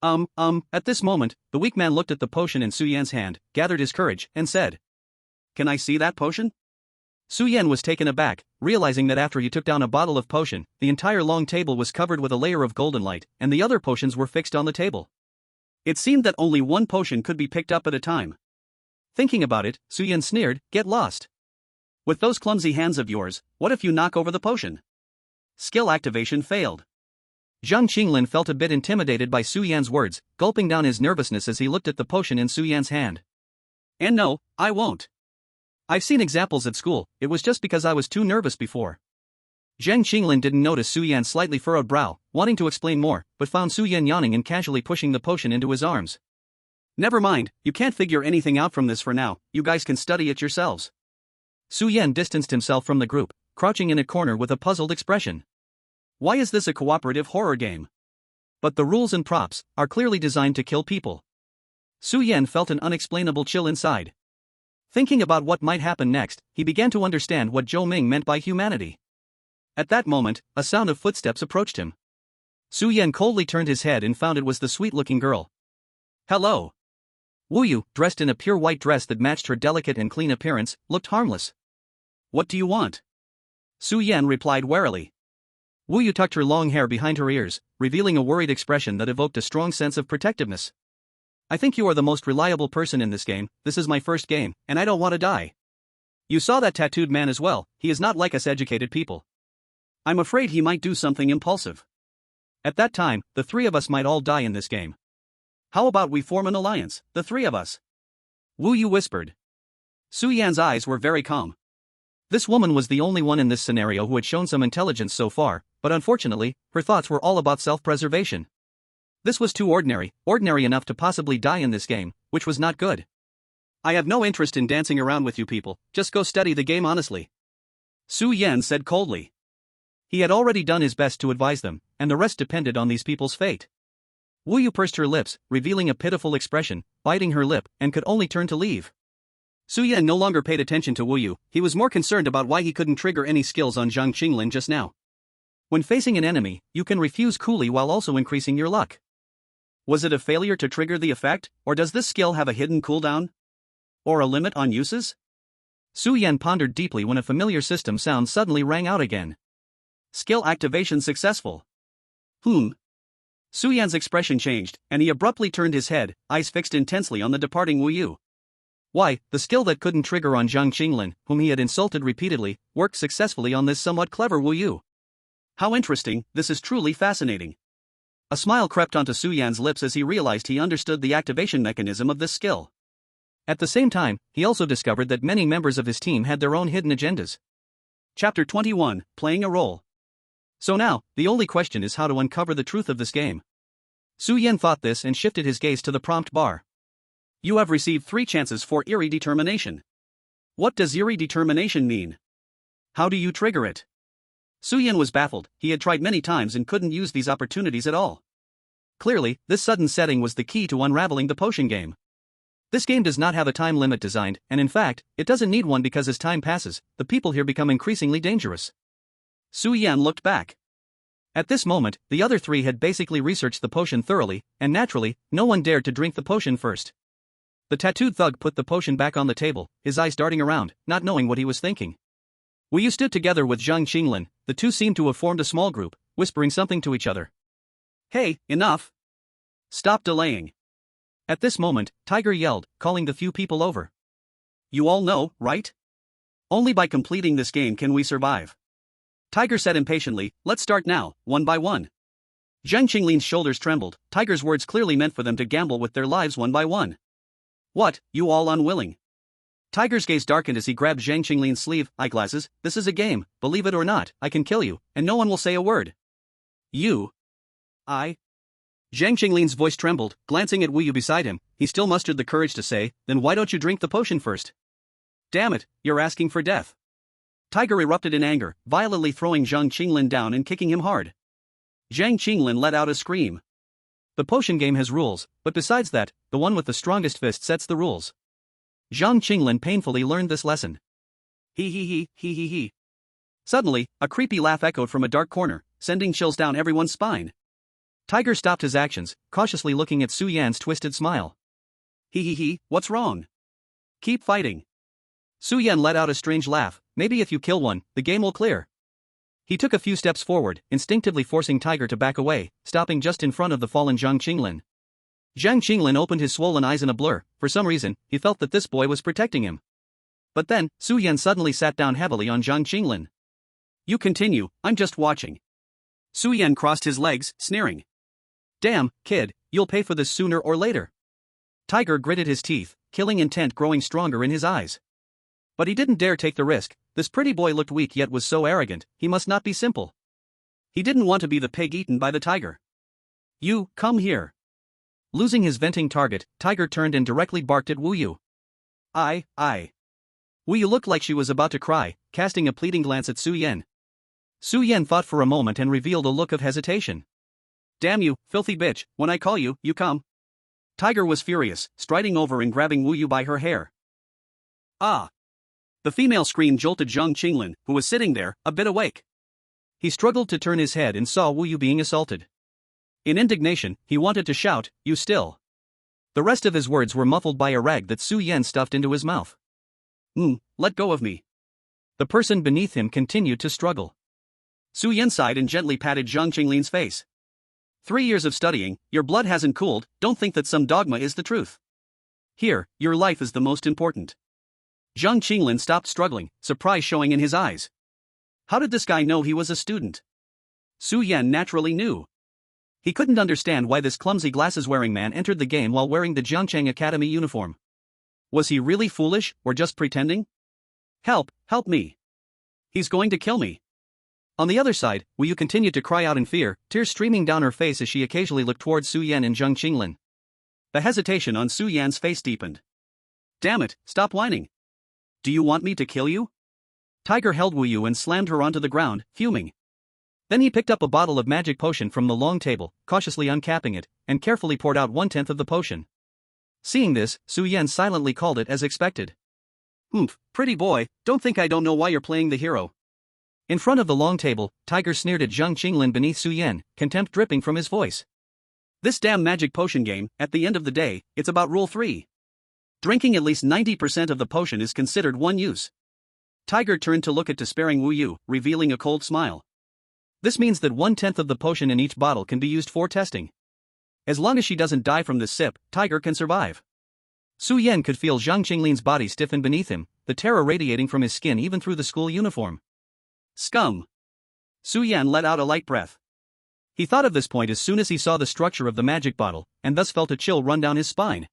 Speaker 1: At this moment, the weak man looked at the potion in Su Yan's hand, gathered his courage, and said, Can I see that potion? Su Yan was taken aback, realizing that after he took down a bottle of potion, the entire long table was covered with a layer of golden light, and the other potions were fixed on the table. It seemed that only one potion could be picked up at a time.
Speaker 2: Thinking about it, Su Yan sneered, get lost. With those clumsy hands of yours, what if you knock over the potion? Skill activation failed. Zhang Qinglin felt a bit intimidated by Su Yan's words, gulping down his nervousness as he looked at the potion in Su Yan's hand. And no, I won't. I've seen examples at school, it was just because I was too nervous before. Zhang Qinglin didn't notice Su Yan's slightly furrowed brow, wanting to explain more, but found Su Yan yawning and casually pushing the potion into his arms. Never mind, you can't figure anything out from this for now, you guys can study it yourselves. Su Yan distanced himself from the group, crouching in a corner with a puzzled expression. Why is this a cooperative horror game? But the rules and props are clearly designed to kill people. Su Yan felt an unexplainable chill inside. Thinking about what might happen next, he began to understand what Zhou Ming meant by humanity. At that moment, a sound of footsteps approached him. Su Yan coldly turned his head and found it was the sweet-looking girl. Hello. Wu Yu, dressed in a pure white dress that matched her delicate and clean appearance, looked harmless. What do you want? Su Yan replied warily. Wu Yu tucked her long hair behind her ears, revealing a worried expression that evoked a strong sense of protectiveness. I think you are the most reliable person in this game, this is my first game, and I don't want to die. You saw that tattooed man as well, he is not like us educated people. I'm afraid he might do something impulsive. At that time, the three of us might all die in this game. How about we form an alliance, the three of us? Wu Yu whispered. Su Yan's eyes were very calm. This woman was the only one in this scenario who had shown some intelligence so far, but unfortunately, her thoughts were all about self-preservation. This was too ordinary enough to possibly die in this game, which was not good. I have no interest in dancing around with you people, just go study the game honestly. Su Yan said coldly. He had already done his best to advise them, and the rest depended on these people's fate. Wu Yu pursed her lips, revealing a pitiful expression, biting her lip, and could only turn to leave. Su Yan no longer paid attention to Wu Yu, he was more concerned about why he couldn't trigger any skills on Zhang Qinglin just now. When facing an enemy, you can refuse coolly while also increasing your luck. Was it a failure to trigger the effect, or does this skill have a hidden cooldown? Or a limit on uses? Su Yan pondered deeply when a familiar system sound suddenly rang out again. Skill activation successful. Su Yan's expression changed, and he abruptly turned his head, eyes fixed intensely on the departing Wu Yu. Why, the skill that couldn't trigger on Zhang Qinglin, whom he had insulted repeatedly, worked successfully on this somewhat clever Wu Yu. How interesting, this is truly fascinating. A smile crept onto Su Yan's lips as he realized he understood the activation mechanism of this skill. At the same time, he also discovered that many members of his team had their own hidden agendas. Chapter 21, Playing a Role. So now, the only question is how to uncover the truth of this game. Su Yan thought this and shifted his gaze to the prompt bar. You have received 3 chances for eerie determination. What does eerie determination mean? How do you trigger it? Su Yan was baffled, he had tried many times and couldn't use these opportunities at all. Clearly, this sudden setting was the key to unraveling the potion game. This game does not have a time limit designed, and in fact, it doesn't need one because as time passes, the people here become increasingly dangerous. Su Yan looked back. At this moment, the other 3 had basically researched the potion thoroughly, and naturally, no one dared to drink the potion first. The tattooed thug put the potion back on the table, his eyes darting around, not knowing what he was thinking. Wu Yu stood together with Zhang Qinglin, the two seemed to have formed a small group, whispering something to each other. Hey, enough! Stop delaying. At this moment, Tiger yelled, calling the few people over. You all know, right? Only by completing this game can we survive. Tiger said impatiently, let's start now, one by one. Zhang Qinglin's shoulders trembled, Tiger's words clearly meant for them to gamble with their lives one by one. What, you all unwilling? Tiger's gaze darkened as he grabbed Zhang Qinglin's sleeve. Eyeglasses, this is a game, believe it or not, I can kill you, and no one will say a word. You? I? Zhang Qinglin's voice trembled, glancing at Wu Yu beside him, he still mustered the courage to say, then why don't you drink the potion first? Damn it, you're asking for death. Tiger erupted in anger, violently throwing Zhang Qinglin down and kicking him hard. Zhang Qinglin let out a scream. The potion game has rules, but besides that, the one with the strongest fist sets the rules. Zhang Qinglin painfully learned this lesson. He. Suddenly, a creepy laugh echoed from a dark corner, sending chills down everyone's spine. Tiger stopped his actions, cautiously looking at Su Yan's twisted smile. What's wrong? Keep fighting. Su Yan let out a strange laugh, maybe if you kill one, the game will clear. He took a few steps forward, instinctively forcing Tiger to back away, stopping just in front of the fallen Zhang Qinglin. Zhang Qinglin opened his swollen eyes in a blur. For some reason, he felt that this boy was protecting him. But then, Su Yan suddenly sat down heavily on Zhang Qinglin. You continue, I'm just watching. Su Yan crossed his legs, sneering. Damn, kid, you'll pay for this sooner or later. Tiger gritted his teeth, killing intent growing stronger in his eyes. But he didn't dare take the risk. This pretty boy looked weak yet was so arrogant, he must not be simple. He didn't want to be the pig eaten by the tiger. You, come here. Losing his venting target, Tiger turned and directly barked at Wu Yu. I. Wu Yu looked like she was about to cry, casting a pleading glance at Su Yan. Su Yan thought for a moment and revealed a look of hesitation. Damn you, filthy bitch, when I call you, you come. Tiger was furious, striding over and grabbing Wu Yu by her hair. Ah! The female scream jolted Zhang Qinglin, who was sitting there, a bit awake. He struggled to turn his head and saw Wu Yu being assaulted. In indignation, he wanted to shout, you still. The rest of his words were muffled by a rag that Su Yan stuffed into his mouth. Let go of me. The person beneath him continued to struggle. Su Yan sighed and gently patted Zhang Qinglin's face. 3 years of studying, your blood hasn't cooled, don't think that some dogma is the truth. Here, your life is the most important. Zhang Qinglin stopped struggling, surprise showing in his eyes. How did this guy know he was a student? Su Yan naturally knew. He couldn't understand why this clumsy glasses-wearing man entered the game while wearing the Jiangcheng Academy uniform. Was he really foolish, or just pretending? Help me. He's going to kill me. On the other side, Wu Yu continued to cry out in fear, tears streaming down her face as she occasionally looked towards Su Yan and Zhang Qinglin. The hesitation on Su Yan's face deepened. Damn it, stop whining. Do you want me to kill you? Tiger held Wu Yu and slammed her onto the ground, fuming. Then he picked up a bottle of magic potion from the long table, cautiously uncapping it, and carefully poured out 1/10 of the potion. Seeing this, Su Yan silently called it as expected. Pretty boy, don't think I don't know why you're playing the hero. In front of the long table, Tiger sneered at Zhang Qinglin beneath Su Yan, contempt dripping from his voice. This damn magic potion game, at the end of the day, it's about rule 3. Drinking at least 90% of the potion is considered one use. Tiger turned to look at despairing Wu Yu, revealing a cold smile. This means that 1/10 of the potion in each bottle can be used for testing. As long as she doesn't die from this sip, Tiger can survive. Su Yan could feel Zhang Qinglin's body stiffen beneath him, the terror radiating from his skin even through the school uniform. Scum! Su Yan let out a light breath. He thought of this point as soon as he saw the structure of the magic bottle, and thus felt a chill run down his spine.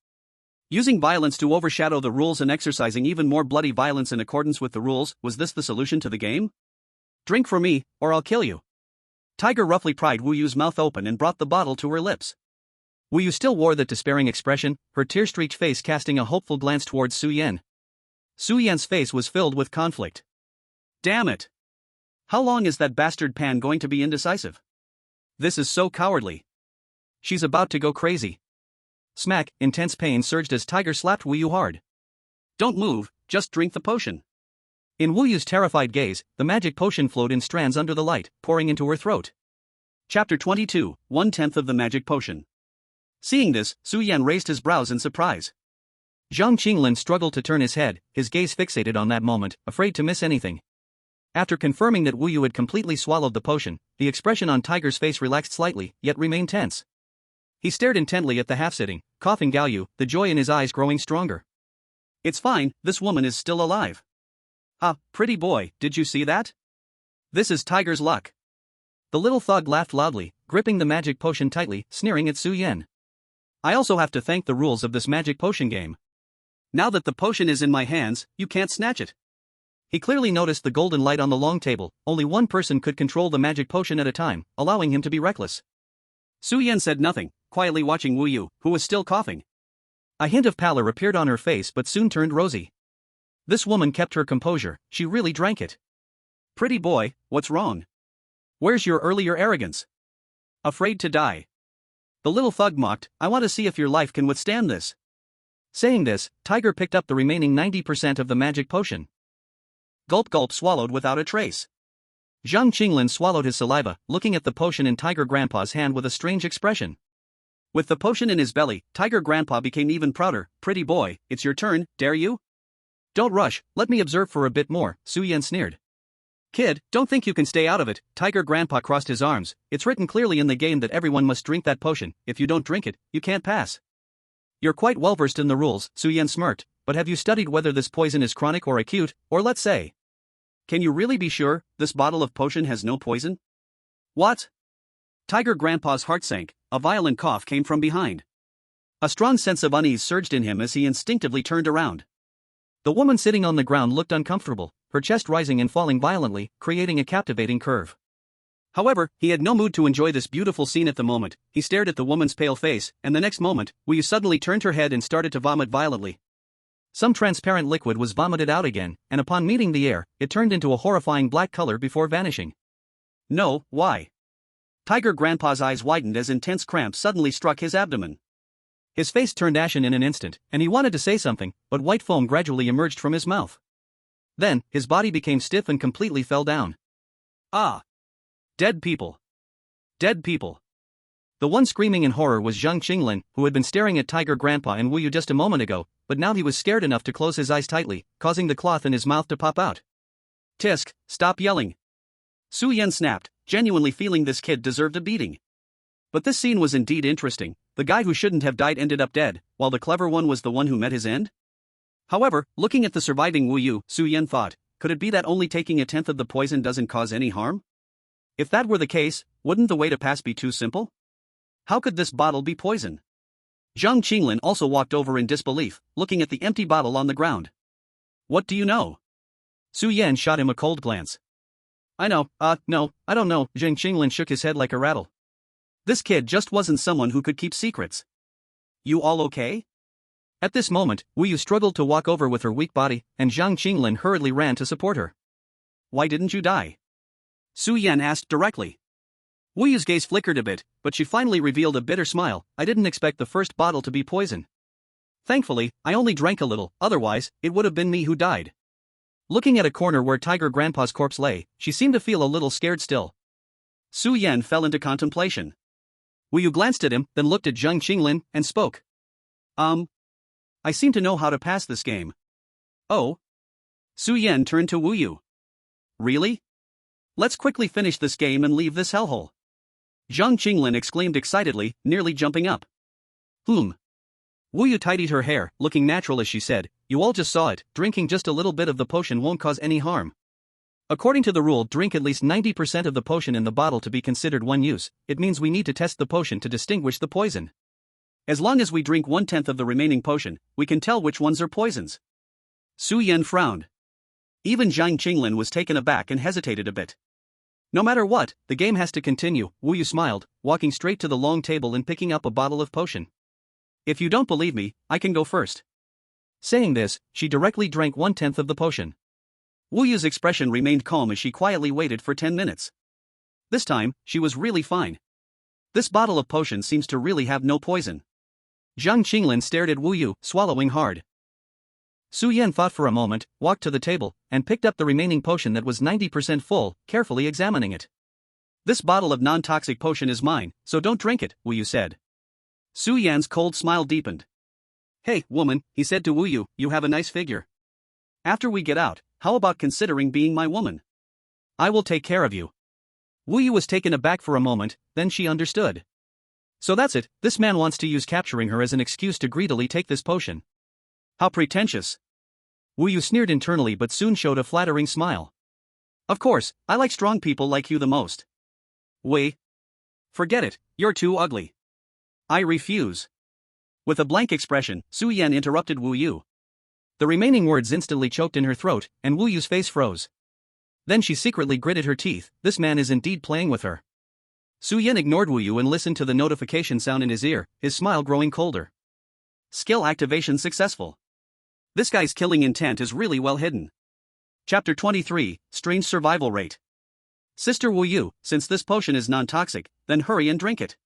Speaker 2: Using violence to overshadow the rules and exercising even more bloody violence in accordance with the rules, was this the solution to the game? Drink for me, or I'll kill you. Tiger roughly pried Wu Yu's mouth open and brought the bottle to her lips. Wu Yu still wore that despairing expression, her tear-streaked face casting a hopeful glance towards Su Yan. Su Yan's face was filled with conflict. Damn it! How long is that bastard Pan going to be indecisive? This is so cowardly. She's about to go crazy. Smack, intense pain surged as Tiger slapped Wu Yu hard. Don't move, just drink the potion. In Wu Yu's terrified gaze, the magic potion flowed in strands under the light, pouring into her throat. Chapter 22, 1/10 of the magic potion. Seeing this, Su Yan raised his brows in surprise. Zhang Qinglin struggled to turn his head, his gaze fixated on that moment, afraid to miss anything. After confirming that Wu Yu had completely swallowed the potion, the expression on Tiger's face relaxed slightly, yet remained tense. He stared intently at the half-sitting, coughing Gao Yu, the joy in his eyes growing stronger. It's fine, this woman is still alive. Ah, pretty boy, did you see that? This is Tiger's luck. The little thug laughed loudly, gripping the magic potion tightly, sneering at Su Yan. I also have to thank the rules of this magic potion game. Now that the potion is in my hands, you can't snatch it. He clearly noticed the golden light on the long table, only one person could control the magic potion at a time, allowing him to be reckless. Su Yan said nothing, quietly watching Wu Yu, who was still coughing. A hint of pallor appeared on her face but soon turned rosy. This woman kept her composure, she really drank it. Pretty boy, what's wrong? Where's your earlier arrogance? Afraid to die? The little thug mocked, I want to see if your life can withstand this. Saying this, Tiger picked up the remaining 90% of the magic potion. Gulp gulp swallowed without a trace. Zhang Qinglin swallowed his saliva, looking at the potion in Tiger Grandpa's hand with a strange expression. With the potion in his belly, Tiger Grandpa became even prouder. Pretty boy, it's your turn, dare you? Don't rush, let me observe for a bit more, Su Yan sneered. Kid, don't think you can stay out of it. Tiger Grandpa crossed his arms. It's written clearly in the game that everyone must drink that potion. If you don't drink it, you can't pass.
Speaker 1: You're quite well versed in the rules, Su Yan smirked, but have you studied whether this poison is chronic or acute, or let's say? Can you really be sure this bottle of potion has no poison? What? Tiger Grandpa's heart sank, a violent cough came from behind. A strong sense of unease surged in him as he instinctively turned around. The woman sitting on the ground looked uncomfortable, her chest rising and falling violently, creating a captivating curve. However, he had no mood to enjoy this beautiful scene at the moment. He stared at the woman's pale face, and the next moment, Wu suddenly turned her head and started to vomit violently. Some transparent liquid was vomited out again, and upon meeting the air, it turned into a horrifying black color before vanishing. No, why? Tiger Grandpa's eyes widened as intense cramps suddenly struck his abdomen. His face turned ashen in an instant, and he wanted to say something, but white foam gradually emerged from his mouth. Then, his body became stiff and completely fell down. Ah! Dead people. Dead people. The one screaming in horror was Zhang Qinglin, who had been staring at Tiger Grandpa and Wu Yu just a moment ago, but now he was scared enough to close his eyes tightly, causing the cloth in his mouth to pop out. Tisk, stop yelling. Su Yan snapped, genuinely feeling this kid deserved a beating. But this scene was indeed interesting. The guy who shouldn't have died ended up dead, while the clever one was the one who met his end? However, looking at the surviving Wu Yu, Su Yan thought, could it be that only taking a tenth of the poison doesn't cause any harm? If that were the case, wouldn't the way to pass be too simple? How could this bottle be poison? Zhang Qinglin also walked over in disbelief, looking at the empty bottle on the ground. What do you know? Su Yan shot him a cold glance. I know, no, I don't know. Zhang Qinglin shook his head like a rattle. This kid just wasn't someone who could keep secrets. You all okay? At this moment, Wu Yu struggled to walk over with her weak body, and Zhang Qinglin hurriedly ran to support her. Why didn't you die? Su Yan asked directly. Wu Yu's gaze flickered a bit, but she finally revealed a bitter smile. I didn't expect the first bottle to be poison. Thankfully, I only drank a little, otherwise, it would have been me who died. Looking at a corner where Tiger Grandpa's corpse lay, she seemed to feel a little scared still. Su Yan fell into contemplation. Wu Yu glanced at him, then looked at Zhang Qinglin, and spoke. I seem to know how to pass this game. Oh? Su Yan turned to Wu Yu. Really? Let's quickly finish this game and leave this hellhole. Zhang Qinglin exclaimed excitedly, nearly jumping up. Wu Yu tidied her hair, looking natural as she said, you all just saw it, drinking just a little bit of the potion won't cause any harm. According to the rule, drink at least 90% of the potion in the bottle to be considered one use. It means we need to test the potion to distinguish the poison. As long as we drink 1/10 of the remaining potion, we can tell which ones are poisons. Su Yan frowned. Even Zhang Qinglin was taken aback and hesitated a bit. No matter what, the game has to continue, Wu Yu smiled, walking straight to the long table and picking up a bottle of potion. If you don't believe me, I can go first. Saying this, she directly drank 1/10 of the potion. Wu Yu's expression remained calm as she quietly waited for 10 minutes. This time, she was really fine. This bottle of potion seems to really have no poison. Zhang Qinglin stared at Wu Yu, swallowing hard. Su Yan thought for a moment, walked to the table, and picked up the remaining potion that was 90% full, carefully examining it. This bottle of non-toxic potion is mine, so don't drink it, Wu Yu said. Su Yan's cold smile deepened. Hey, woman, he said to Wu Yu, you have a nice figure. After we get out, how about considering being my woman? I will take care of you. Wu Yu was taken aback for a moment, then she understood. So that's it, this man wants to use capturing her as an excuse to greedily take this potion. How pretentious. Wu Yu sneered internally but soon showed a flattering smile. Of course, I like strong people like you the most. Wei. Forget it, you're too ugly. I refuse. With a blank expression, Su Yan interrupted Wu Yu. The remaining words instantly choked in her throat, and Wu Yu's face froze. Then she secretly gritted her teeth, this man is indeed playing with her. Su Yan ignored Wu Yu and listened to the notification sound in his ear, his smile growing colder. Skill activation successful. This guy's killing intent is really well hidden. Chapter 23, Strange Survival Rate. Sister Wu Yu, since this potion is non-toxic, then hurry and drink it.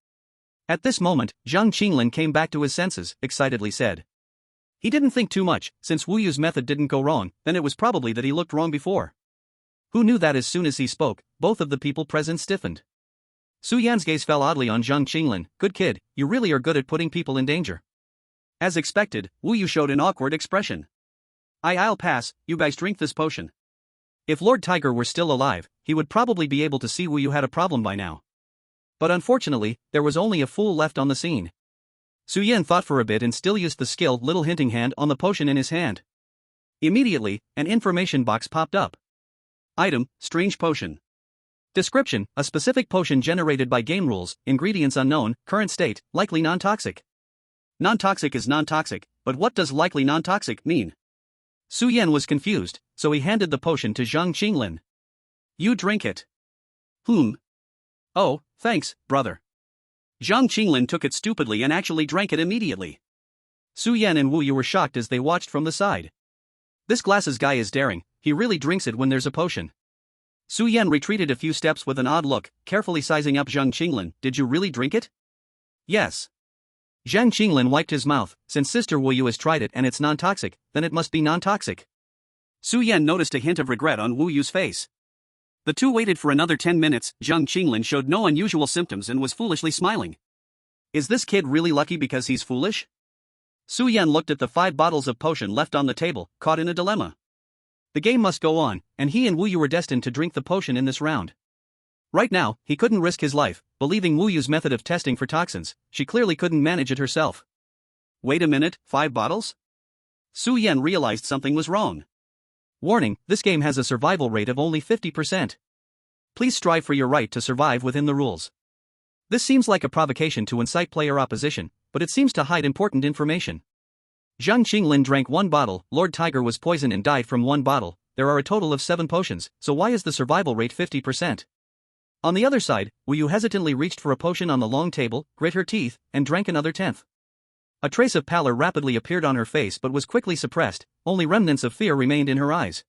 Speaker 1: At this moment, Zhang Qinglin came back to his senses, excitedly said. He didn't think too much, since Wu Yu's method didn't go wrong, then it was probably that he looked wrong before. Who knew that as soon as he spoke, both of the people present stiffened. Su Yan's gaze fell oddly on Zhang Qinglin, good kid, you really are good at putting people in danger. As expected, Wu Yu showed an awkward expression. I'll pass, you guys drink this potion. If Lord Tiger were still alive, he would probably be able to see Wu Yu had a problem by now. But unfortunately, there was only a fool left on the scene.
Speaker 2: Su Yan thought for a bit and still used the skilled little hinting hand on the potion in his hand. Immediately, an information box popped up. Item, strange potion. Description, a specific potion generated by game rules, ingredients unknown, current state, likely non-toxic. Non-toxic is non-toxic, but what does likely non-toxic mean? Su Yan was confused, so he handed the potion to Zhang Qinglin. You drink it. Oh, thanks, brother. Zhang Qinglin took it stupidly and actually drank it immediately. Su Yan and Wu Yu were shocked as they watched from the side. This glasses guy is daring, he really drinks it when there's a potion. Su Yan retreated a few steps with an odd look, carefully sizing up Zhang Qinglin. Did you really drink it? Yes. Zhang Qinglin wiped his mouth. Since Sister Wu Yu has tried it and it's non-toxic, then it must be non-toxic. Su Yan noticed a hint of regret on Wu Yu's face. The two waited for another 10 minutes. Zhang Qinglin showed no unusual symptoms and was foolishly smiling. Is this kid really lucky because he's foolish? Su Yan looked at the 5 bottles of potion left on the table, caught in a dilemma. The game must go on, and he and Wu Yu were destined to drink the potion in this round. Right now, he couldn't risk his life, believing Wu Yu's method of testing for toxins. She clearly couldn't manage it herself. Wait a minute, 5 bottles? Su Yan realized something was wrong. Warning, this game has a survival rate of only 50%. Please strive for your right to survive within the rules. This seems like a provocation to incite player opposition, but it seems to hide important information. Zhang Qinglin drank 1 bottle, Lord Tiger was poisoned and died from 1 bottle. There are a total of 7 potions, so why is the survival rate 50%? On the other side, Wu Yu hesitantly reached for a potion on the long table, grit her teeth, and drank another 10th. A trace of pallor rapidly appeared on her face but was quickly suppressed, only remnants of fear remained in her eyes.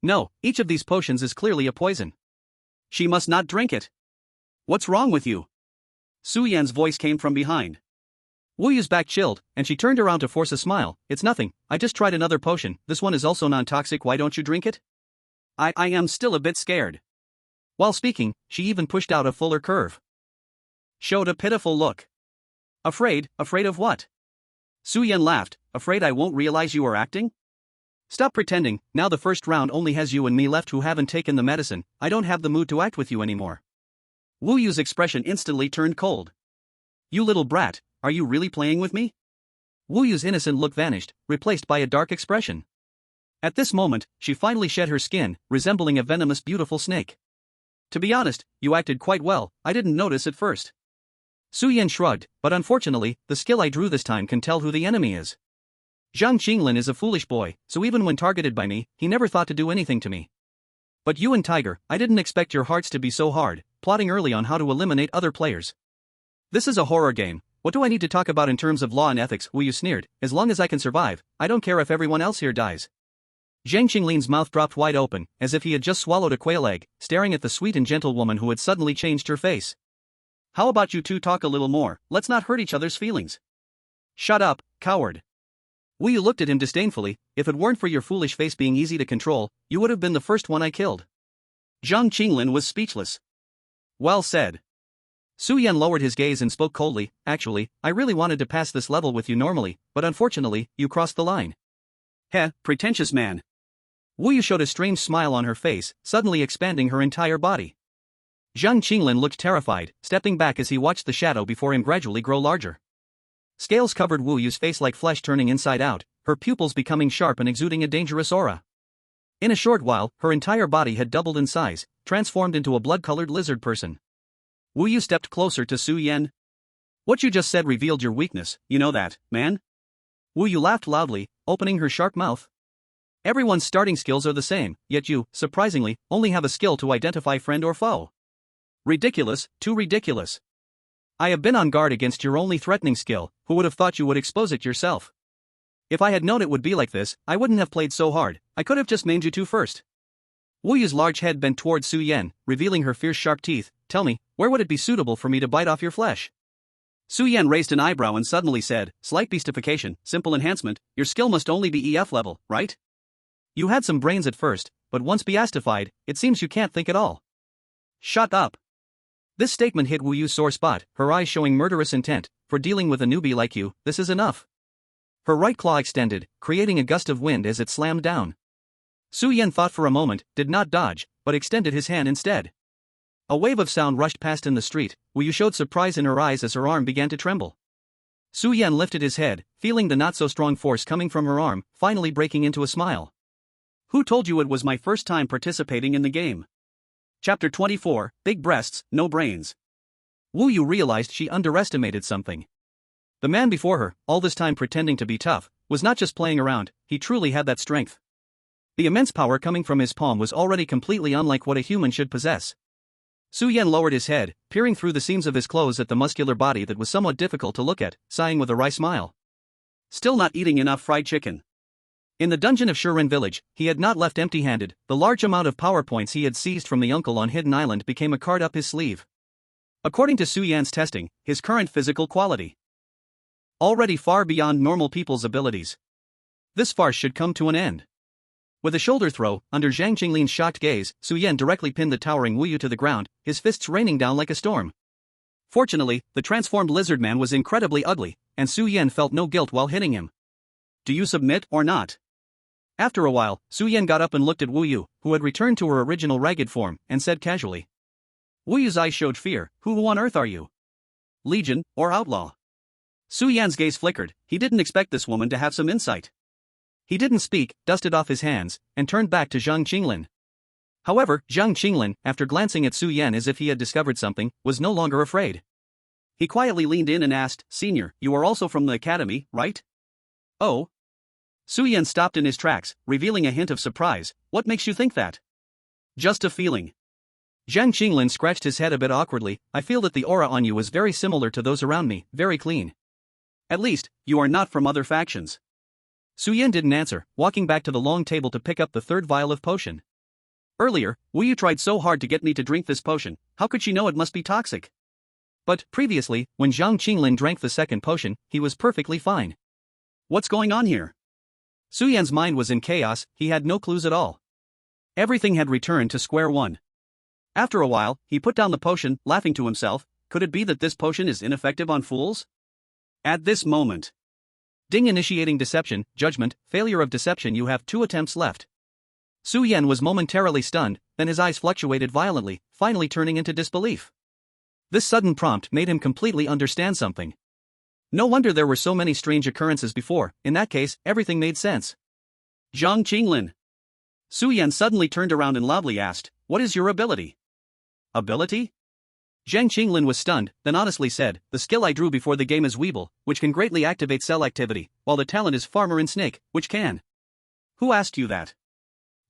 Speaker 2: No, each of these potions is clearly a poison. She must not drink it. What's wrong with you? Su Yan's voice came from behind. Wu Yu's back chilled, and she turned around to force a smile. It's nothing, I just tried another potion, this one is also non-toxic, why don't you drink it? I am still a bit scared. While speaking, she even pushed out a fuller curve. Showed a pitiful look. Afraid of what? Su Yan laughed, afraid I won't realize you are acting? Stop pretending, now the first round only has you and me left who haven't taken the medicine, I don't have the mood to act with you anymore. Wu Yu's expression instantly turned cold. You little brat, are you really playing with me? Wu Yu's innocent look vanished, replaced by a dark expression. At this moment, she finally shed her skin, resembling a venomous beautiful snake. To be honest, you acted quite well, I didn't notice at first. Su Yan shrugged, but unfortunately, the skill I drew this time can tell who the enemy is. Zhang Qinglin is a foolish boy, so even when targeted by me, he never thought to do anything to me. But you and Tiger, I didn't expect your hearts to be so hard, plotting early on how to eliminate other players. This is a horror game, what do I need to talk about in terms of law and ethics? Wu Yu sneered, as long as I can survive, I don't care if everyone else here dies. Zhang Qinglin's mouth dropped wide open, as if he had just swallowed a quail egg, staring at the sweet and gentle woman who had suddenly changed her face. How about you two talk a little more, let's not hurt each other's feelings. Shut up, coward. Wu Yu looked at him disdainfully, if it weren't for your foolish face being easy to control, you would have been the first one I killed. Zhang Qinglin was speechless. Well said. Su Yan lowered his gaze and spoke coldly, actually, I really wanted to pass this level with you normally, but unfortunately, you crossed the line. Heh, pretentious man. Wu Yu showed a strange smile on her face, suddenly expanding her entire body. Zhang Qinglin looked terrified, stepping back as he watched the shadow before him gradually grow larger. Scales covered Wu Yu's face like flesh turning inside out, her pupils becoming sharp and exuding a dangerous aura. In a short while, her entire body had doubled in size, transformed into a blood-colored lizard person. Wu Yu stepped closer to Su Yan. What you just said revealed your weakness, you know that, man? Wu Yu laughed loudly, opening her sharp mouth. Everyone's starting skills are the same, yet you, surprisingly, only have a skill to identify friend or foe. Ridiculous, too ridiculous. I have been on guard against your only threatening skill, who would have thought you would expose it yourself? If I had known it would be like this, I wouldn't have played so hard, I could have just named you two first. Wu Yu's large head bent towards Su Yan, revealing her fierce sharp teeth. Tell me, where would it be suitable for me to bite off your flesh? Su Yan raised an eyebrow and suddenly said, slight beastification, simple enhancement, your skill must only be EF level, right? You had some brains at first, but once beastified, it seems you can't think at all. Shut up. This statement hit Wu Yu's sore spot, her eyes showing murderous intent. For dealing with a newbie like you, this is enough. Her right claw extended, creating a gust of wind as it slammed down. Su Yan thought for a moment, did not dodge, but extended his hand instead. A wave of sound rushed past in the street. Wu Yu showed surprise in her eyes as her arm began to tremble. Su Yan lifted his head, feeling the not-so-strong force coming from her arm, finally breaking into a smile.
Speaker 1: Who told you it was my first time participating in the game? Chapter 24, Big Breasts, No Brains.
Speaker 2: Wu Yu realized she underestimated something. The man before her, all this time pretending to be tough, was not just playing around, he truly had that strength. The immense power coming from his palm was already completely unlike what a human should possess. Su Yan lowered his head, peering through the seams of his clothes at the muscular body that was somewhat difficult to look at, sighing with a wry smile.
Speaker 1: Still not eating enough fried chicken.
Speaker 2: In the dungeon of Shirin village, he had not left empty-handed. The large amount of power points he had seized from the uncle on Hidden Island became a card up his sleeve. According to Su Yan's testing, his current physical quality already far beyond normal people's abilities. This farce should come to an end. With a shoulder throw, under Zhang Qinglin's shocked gaze, Su Yan directly pinned the towering Wu Yu to the ground, his fists raining down like a storm. Fortunately, the transformed lizard man was incredibly ugly, and Su Yan felt no guilt while hitting him.
Speaker 1: Do you submit or not?
Speaker 2: After a while, Su Yan got up and looked at Wu Yu, who had returned to her original ragged form, and said casually.
Speaker 1: Wu Yu's eyes showed fear. Who on earth are you? Legion, or outlaw? Su Yan's gaze flickered. He didn't expect this woman to have some insight.
Speaker 2: He didn't speak, dusted off his hands, and turned back to Zhang Qinglin. However, Zhang Qinglin, after glancing at Su Yan as if he had discovered something, was no longer afraid.
Speaker 1: He quietly leaned in and asked, Senior, you are also from the academy, right?
Speaker 2: Oh?
Speaker 1: Su Yan stopped in his tracks, revealing a hint of surprise. What makes you think that? Just a feeling.
Speaker 2: Zhang Qinglin scratched his head a bit awkwardly. I feel that the aura on you is very similar to those around me, very clean.
Speaker 1: At least, you are not from other factions.
Speaker 2: Su Yan didn't answer, walking back to the long table to pick up the third vial of potion.
Speaker 1: Earlier, Wu Yu tried so hard to get me to drink this potion, how could she know it must be toxic?
Speaker 2: But, previously, when Zhang Qinglin drank the second potion, he was perfectly fine.
Speaker 1: What's going on here?
Speaker 2: Su Yan's mind was in chaos, he had no clues at all. Everything had returned to square one.
Speaker 1: After a while, he put down the potion, laughing to himself. Could it be that this potion is ineffective on fools? At this moment.
Speaker 2: Ding. Initiating deception, judgment, failure of deception. You have 2 attempts left. Su Yan was momentarily stunned, then his eyes fluctuated violently, finally turning into disbelief. This sudden prompt made him completely understand something. No wonder there were so many strange occurrences before. In that case, everything made sense.
Speaker 1: Zhang Qinglin. Su Yan suddenly turned around and loudly asked, what is your ability?
Speaker 2: Ability? Zhang Qinglin was stunned, then honestly said, the skill I drew before the game is Weeble, which can greatly activate cell activity, while the talent is Farmer and Snake, which can.
Speaker 1: Who asked you that?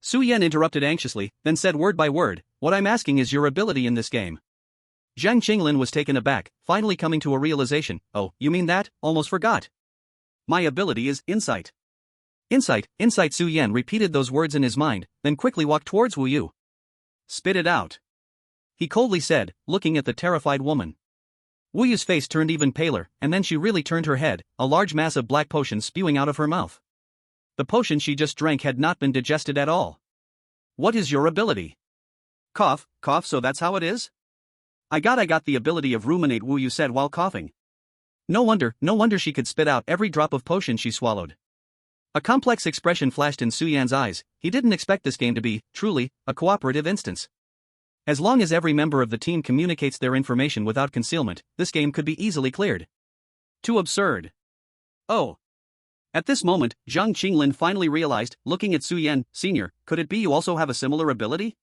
Speaker 2: Su Yan interrupted anxiously, then said word by word, what I'm asking is your ability in this game. Zhang Qinglin was taken aback, finally coming to a realization. Oh, you mean that? Almost forgot.
Speaker 1: My ability is Insight.
Speaker 2: Insight. Su Yan repeated those words in his mind, then quickly walked towards Wu Yu.
Speaker 1: Spit it out.
Speaker 2: He coldly said, looking at the terrified woman. Wu Yu's face turned even paler, and then she really turned her head, a large mass of black potion spewing out of her mouth. The potion she just drank had not been digested at all.
Speaker 1: What is your ability? Cough, so that's how it is? I got the ability of ruminate, Wu Yu said while coughing.
Speaker 2: No wonder she could spit out every drop of potion she swallowed. A complex expression flashed in Su Yan's eyes. He didn't expect this game to be, truly, a cooperative instance. As long as every member of the team communicates their information without concealment, this game could be easily cleared.
Speaker 1: Too absurd. Oh. At this moment, Zhang Qinglin finally realized, looking at Su Yan, Senior, could it be you also have a similar ability?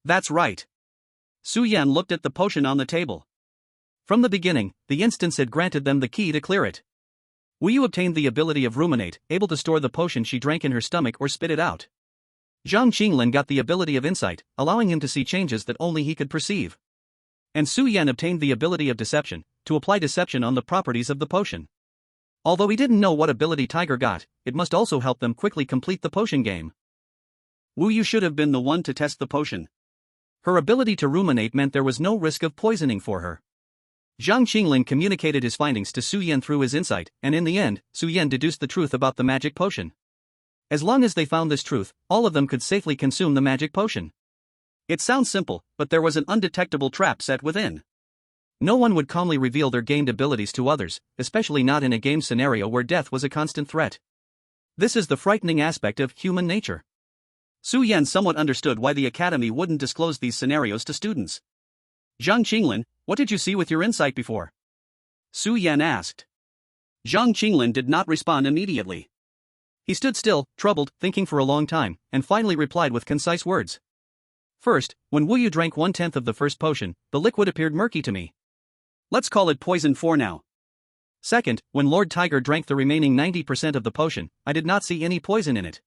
Speaker 1: That's right. Su Yan looked at the potion on the table.
Speaker 2: From the beginning, the instance had granted them the key to clear it. Wu Yu obtained the ability of ruminate, able to store the potion she drank in her stomach or spit it out. Zhang Qinglin got the ability of insight, allowing him to see changes that only he could perceive. And Su Yan obtained the ability of deception, to apply deception on the properties of the potion. Although he didn't know what ability Tiger got, it must also help them quickly complete the potion game.
Speaker 1: Wu Yu should have been the one to test the potion.
Speaker 2: Her ability to ruminate meant there was no risk of poisoning for her. Zhang Qinglin communicated his findings to Su Yan through his insight, and in the end, Su Yan deduced the truth about the magic potion. As long as they found this truth, all of them could safely consume the magic potion.
Speaker 1: It sounds simple, but there was an undetectable trap set within.
Speaker 2: No one would calmly reveal their gained abilities to others, especially not in a game scenario where death was a constant threat. This is the frightening aspect of human nature.
Speaker 1: Su Yan somewhat understood why the academy wouldn't disclose these scenarios to students. Zhang Qinglin, what did you see with your insight before? Su Yan asked.
Speaker 2: Zhang Qinglin did not respond immediately. He stood still, troubled, thinking for a long time, and finally replied with concise words. First, when Wu Yu drank 1/10 of the first potion, the liquid appeared murky to me. Let's call it poison for now. Second, when Lord Tiger drank the remaining 90% of the potion, I did not see any poison in it.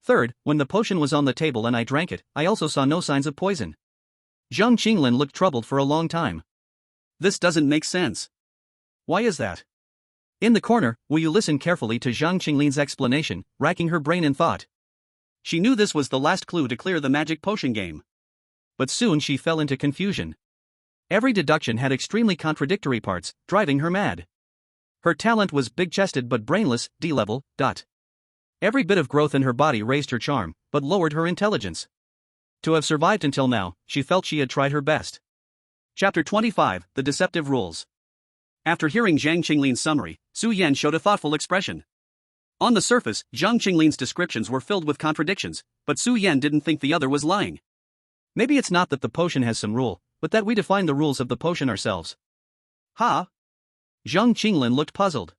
Speaker 2: Third, when the potion was on the table and I drank it, I also saw no signs of poison. Zhang Qinglin looked troubled for a long time. This doesn't make sense. Why is that? In the corner, Wu Yu listened carefully to Zhang Qinglin's explanation, racking her brain in thought. She knew this was the last clue to clear the magic potion game. But soon she fell into confusion. Every deduction had extremely contradictory parts, driving her mad. Her talent was big-chested but brainless, D-level. Every bit of growth in her body raised her charm, but lowered her intelligence. To have survived until now, she felt she had tried her best. Chapter 25, The Deceptive Rules. After hearing Zhang Qinglin's summary, Su Yan showed a thoughtful expression. On the surface, Zhang Qinglin's descriptions were filled with contradictions, but Su Yan didn't think the other was lying. Maybe it's not that the potion has some rule, but that we define the rules of the potion ourselves. Huh? Zhang Qinglin looked puzzled.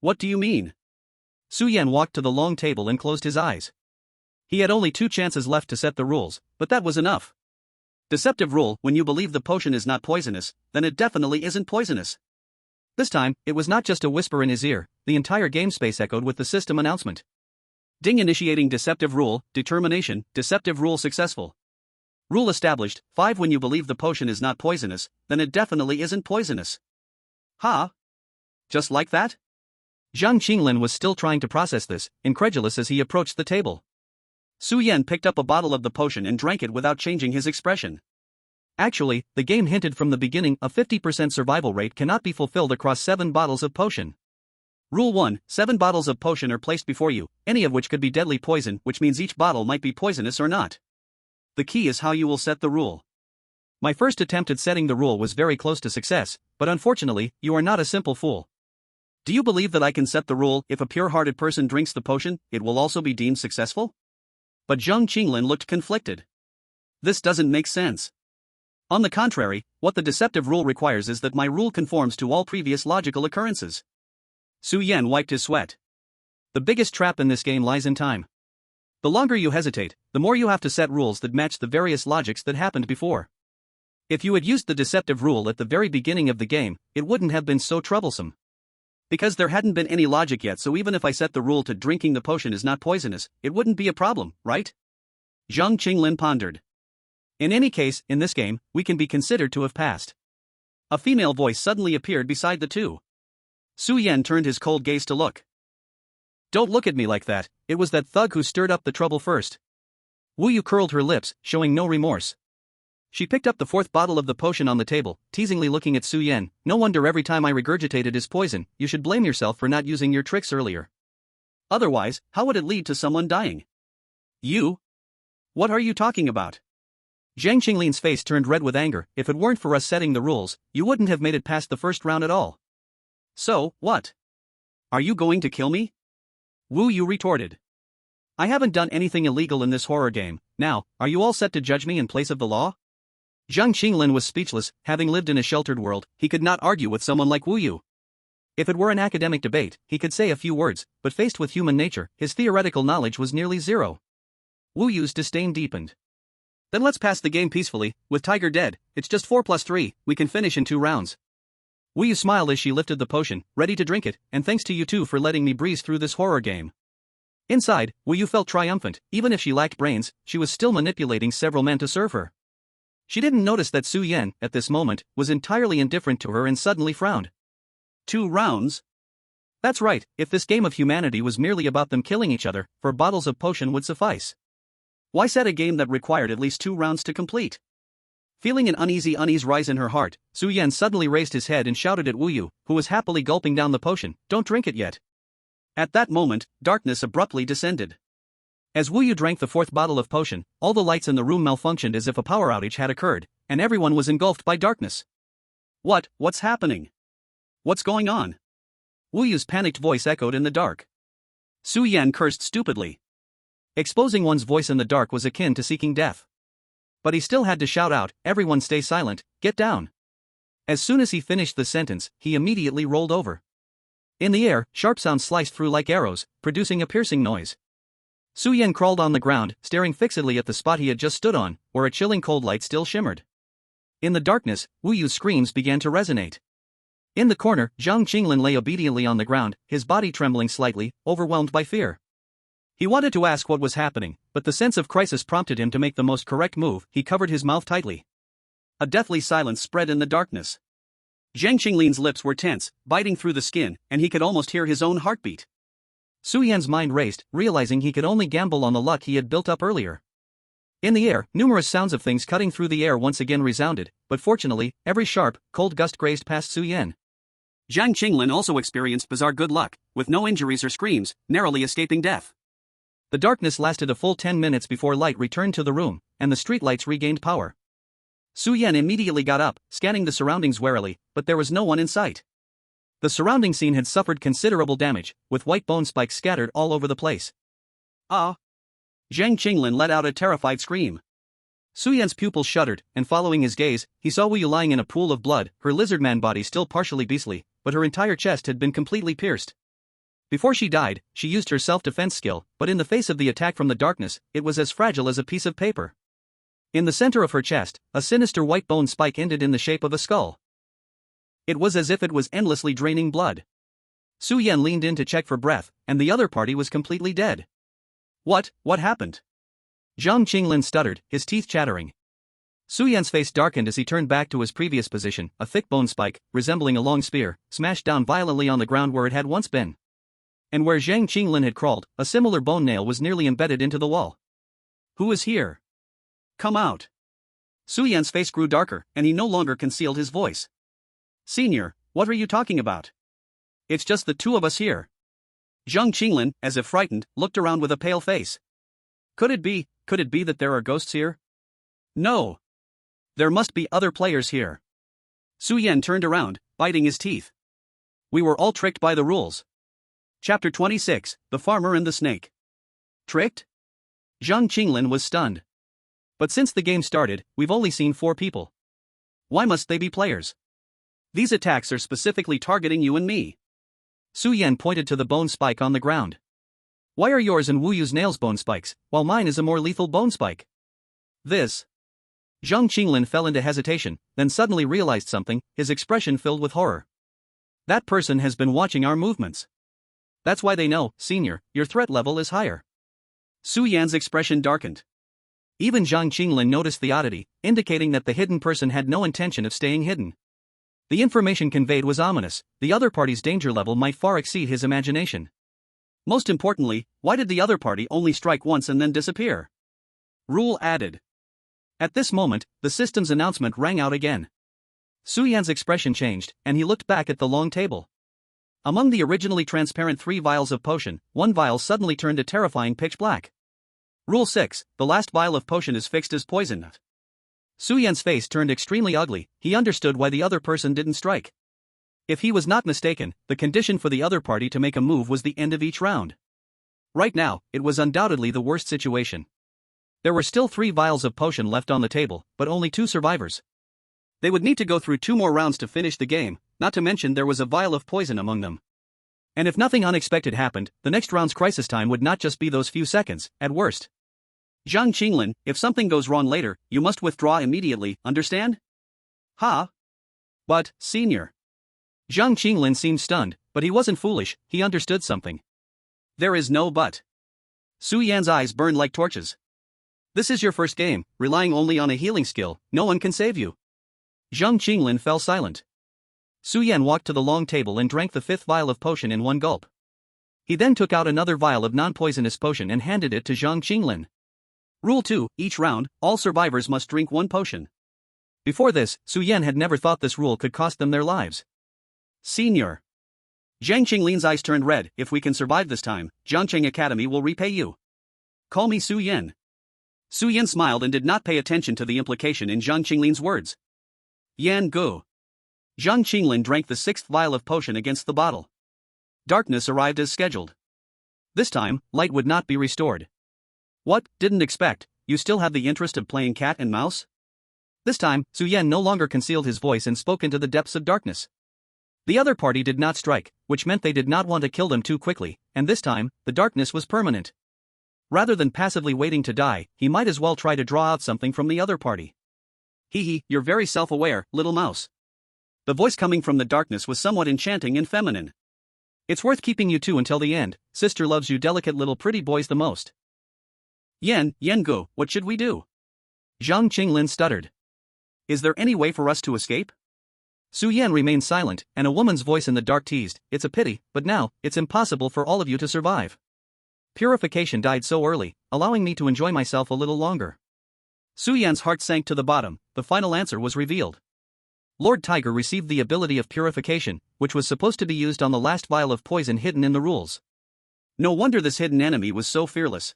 Speaker 2: What do you mean? Su Yan walked to the long table and closed his eyes. He had only 2 chances left to set the rules, but that was enough. Deceptive rule: when you believe the potion is not poisonous, then it definitely isn't poisonous. This time, it was not just a whisper in his ear, the entire game space echoed with the system announcement. Ding, initiating deceptive rule, determination, deceptive rule successful. Rule established: 5. When you believe the potion is not poisonous, then it definitely isn't poisonous. Huh? Just like that? Zhang Qinglin was still trying to process this, incredulous as he approached the table. Su Yan picked up a bottle of the potion and drank it without changing his expression. Actually, the game hinted from the beginning a 50% survival rate cannot be fulfilled across 7 bottles of potion. Rule 1, 7 bottles of potion are placed before you, any of which could be deadly poison, which means each bottle might be poisonous or not. The key is how you will set the rule. My first attempt at setting the rule was very close to success, but unfortunately, you are not a simple fool. Do you believe that I can set the rule: if a pure-hearted person drinks the potion, it will also be deemed successful? But Zhang Qinglin looked conflicted. This doesn't make sense. On the contrary, what the deceptive rule requires is that my rule conforms to all previous logical occurrences. Su Yan wiped his sweat. The biggest trap in this game lies in time. The longer you hesitate, the more you have to set rules that match the various logics that happened before. If you had used the deceptive rule at the very beginning of the game, it wouldn't have been so troublesome. Because there hadn't been any logic yet, so even if I set the rule to drinking the potion is not poisonous, it wouldn't be a problem, right? Zhang Qinglin pondered. In any case, in this game, we can be considered to have passed. A female voice suddenly appeared beside the two. Su Yan turned his cold gaze to look. Don't look at me like that, it was that thug who stirred up the trouble first. Wu Yu curled her lips, showing no remorse. She picked up the 4th bottle of the potion on the table, teasingly looking at Su Yan. No wonder every time I regurgitated is poison. You should blame yourself for not using your tricks earlier. Otherwise, how would it lead to someone dying? You? What are you talking about? Zhang Qinglin's face turned red with anger. If it weren't for us setting the rules, you wouldn't have made it past the first round at all. So, what? Are you going to kill me? Wu Yu retorted. I haven't done anything illegal in this horror game. Now, are you all set to judge me in place of the law? Zhang Qinglin was speechless. Having lived in a sheltered world, he could not argue with someone like Wu Yu. If it were an academic debate, he could say a few words, but faced with human nature, his theoretical knowledge was nearly zero. Wu Yu's disdain deepened. Then let's pass the game peacefully. With Tiger dead, it's just 4 + 3, we can finish in 2 rounds. Wu Yu smiled as she lifted the potion, ready to drink it, and thanks to you two for letting me breeze through this horror game. Inside, Wu Yu felt triumphant. Even if she lacked brains, she was still manipulating several men to serve her. She didn't notice that Su Yan, at this moment, was entirely indifferent to her and suddenly frowned. 2 rounds? That's right, if this game of humanity was merely about them killing each other, 4 bottles of potion would suffice. Why set a game that required at least 2 rounds to complete? Feeling an unease rise in her heart, Su Yan suddenly raised his head and shouted at Wu Yu, who was happily gulping down the potion, "Don't drink it yet." At that moment, darkness abruptly descended. As Wu Yu drank the 4th bottle of potion, all the lights in the room malfunctioned as if a power outage had occurred, and everyone was engulfed by darkness. What's happening? What's going on? Wu Yu's panicked voice echoed in the dark. Su Yan cursed stupidly. Exposing one's voice in the dark was akin to seeking death. But he still had to shout out, "Everyone stay silent, get down." As soon as he finished the sentence, he immediately rolled over. In the air, sharp sounds sliced through like arrows, producing a piercing noise. Su Yan crawled on the ground, staring fixedly at the spot he had just stood on, where a chilling cold light still shimmered. In the darkness, Wu Yu's screams began to resonate. In the corner, Zhang Qinglin lay obediently on the ground, his body trembling slightly, overwhelmed by fear. He wanted to ask what was happening, but the sense of crisis prompted him to make the most correct move. He covered his mouth tightly. A deathly silence spread in the darkness. Zhang Qinglin's lips were tense, biting through the skin, and he could almost hear his own heartbeat. Su Yan's mind raced, realizing he could only gamble on the luck he had built up earlier. In the air, numerous sounds of things cutting through the air once again resounded, but fortunately, every sharp, cold gust grazed past Su Yan. Zhang Qinglin also experienced bizarre good luck, with no injuries or screams, narrowly escaping death. The darkness lasted a full 10 minutes before light returned to the room, and the streetlights regained power. Su Yan immediately got up, scanning the surroundings warily, but there was no one in sight. The surrounding scene had suffered considerable damage, with white bone spikes scattered all over the place. Ah! Zhang Qinglin let out a terrified scream. Su Yan's pupils shuddered, and following his gaze, he saw Wu Yu lying in a pool of blood, her lizardman body still partially beastly, but her entire chest had been completely pierced. Before she died, she used her self-defense skill, but in the face of the attack from the darkness, it was as fragile as a piece of paper. In the center of her chest, a sinister white bone spike ended in the shape of a skull. It was as if it was endlessly draining blood. Su Yan leaned in to check for breath, and the other party was completely dead. What happened? Zhang Qinglin stuttered, his teeth chattering. Su Yan's face darkened as he turned back to his previous position. A thick bone spike, resembling a long spear, smashed down violently on the ground where it had once been. And where Zhang Qinglin had crawled, a similar bone nail was nearly embedded into the wall. Who is here? Come out. Su Yan's face grew darker, and he no longer concealed his voice. Senior, what are you talking about? It's just the two of us here. Zhang Qinglin, as if frightened, looked around with a pale face. Could it be that there are ghosts here? No. There must be other players here. Su Yan turned around, biting his teeth. We were all tricked by the rules. Chapter 26, The Farmer and the Snake. Tricked? Zhang Qinglin was stunned. But since the game started, we've only seen 4 people. Why must they be players? These attacks are specifically targeting you and me. Su Yan pointed to the bone spike on the ground. Why are yours and Wu Yu's nails bone spikes, while mine is a more lethal bone spike? This. Zhang Qinglin fell into hesitation, then suddenly realized something, his expression filled with horror. That person has been watching our movements. That's why they know, Senior, your threat level is higher. Su Yan's expression darkened. Even Zhang Qinglin noticed the oddity, indicating that the hidden person had no intention of staying hidden. The information conveyed was ominous. The other party's danger level might far exceed his imagination. Most importantly, why did the other party only strike once and then disappear? Rule added. At this moment, the system's announcement rang out again. Su Yan's expression changed, and he looked back at the long table. Among the originally transparent 3 vials of potion, 1 vial suddenly turned a terrifying pitch black. Rule 6, the last vial of potion is fixed as poison. Su Yan's face turned extremely ugly. He understood why the other person didn't strike. If he was not mistaken, the condition for the other party to make a move was the end of each round. Right now, it was undoubtedly the worst situation. There were still 3 vials of potion left on the table, but only 2 survivors. They would need to go through 2 more rounds to finish the game, not to mention there was a vial of poison among them. And if nothing unexpected happened, the next round's crisis time would not just be those few seconds, at worst. Zhang Qinglin, if something goes wrong later, you must withdraw immediately, understand? Ha? But, Senior. Zhang Qinglin seemed stunned, but he wasn't foolish, he understood something. There is no but. Su Yan's eyes burned like torches. This is your first game, relying only on a healing skill, no one can save you. Zhang Qinglin fell silent. Su Yan walked to the long table and drank the 5th vial of potion in one gulp. He then took out another vial of non-poisonous potion and handed it to Zhang Qinglin. Rule 2, each round, all survivors must drink 1 potion. Before this, Su Yan had never thought this rule could cost them their lives. Senior. Zhang Qinglin's eyes turned red. If we can survive this time, Jiangcheng Academy will repay you. Call me Su Yan. Su Yan smiled and did not pay attention to the implication in Zhang Qinglin's words. Yan Gu. Zhang Qinglin drank the 6th vial of potion against the bottle. Darkness arrived as scheduled. This time, light would not be restored. What, didn't expect, you still have the interest of playing cat and mouse? This time, Su Yan no longer concealed his voice and spoke into the depths of darkness. The other party did not strike, which meant they did not want to kill them too quickly, and this time, the darkness was permanent. Rather than passively waiting to die, he might as well try to draw out something from the other party.
Speaker 1: Hee hee, you're very self-aware, little mouse. The voice coming from the darkness was somewhat enchanting and feminine.
Speaker 2: It's worth keeping you two until the end. Sister loves you delicate little pretty boys the most.
Speaker 1: Yengu, what should we do?
Speaker 2: Zhang Qinglin stuttered.
Speaker 1: Is there any way for us to escape?
Speaker 2: Su Yan remained silent, and a woman's voice in the dark teased, it's a pity, but now, it's impossible for all of you to survive. Purification died so early, allowing me to enjoy myself a little longer.
Speaker 1: Su Yan's heart sank to the bottom. The final answer was revealed.
Speaker 2: Lord Tiger received the ability of purification, which was supposed to be used on the last vial of poison hidden in the rules.
Speaker 1: No wonder this hidden enemy was so fearless.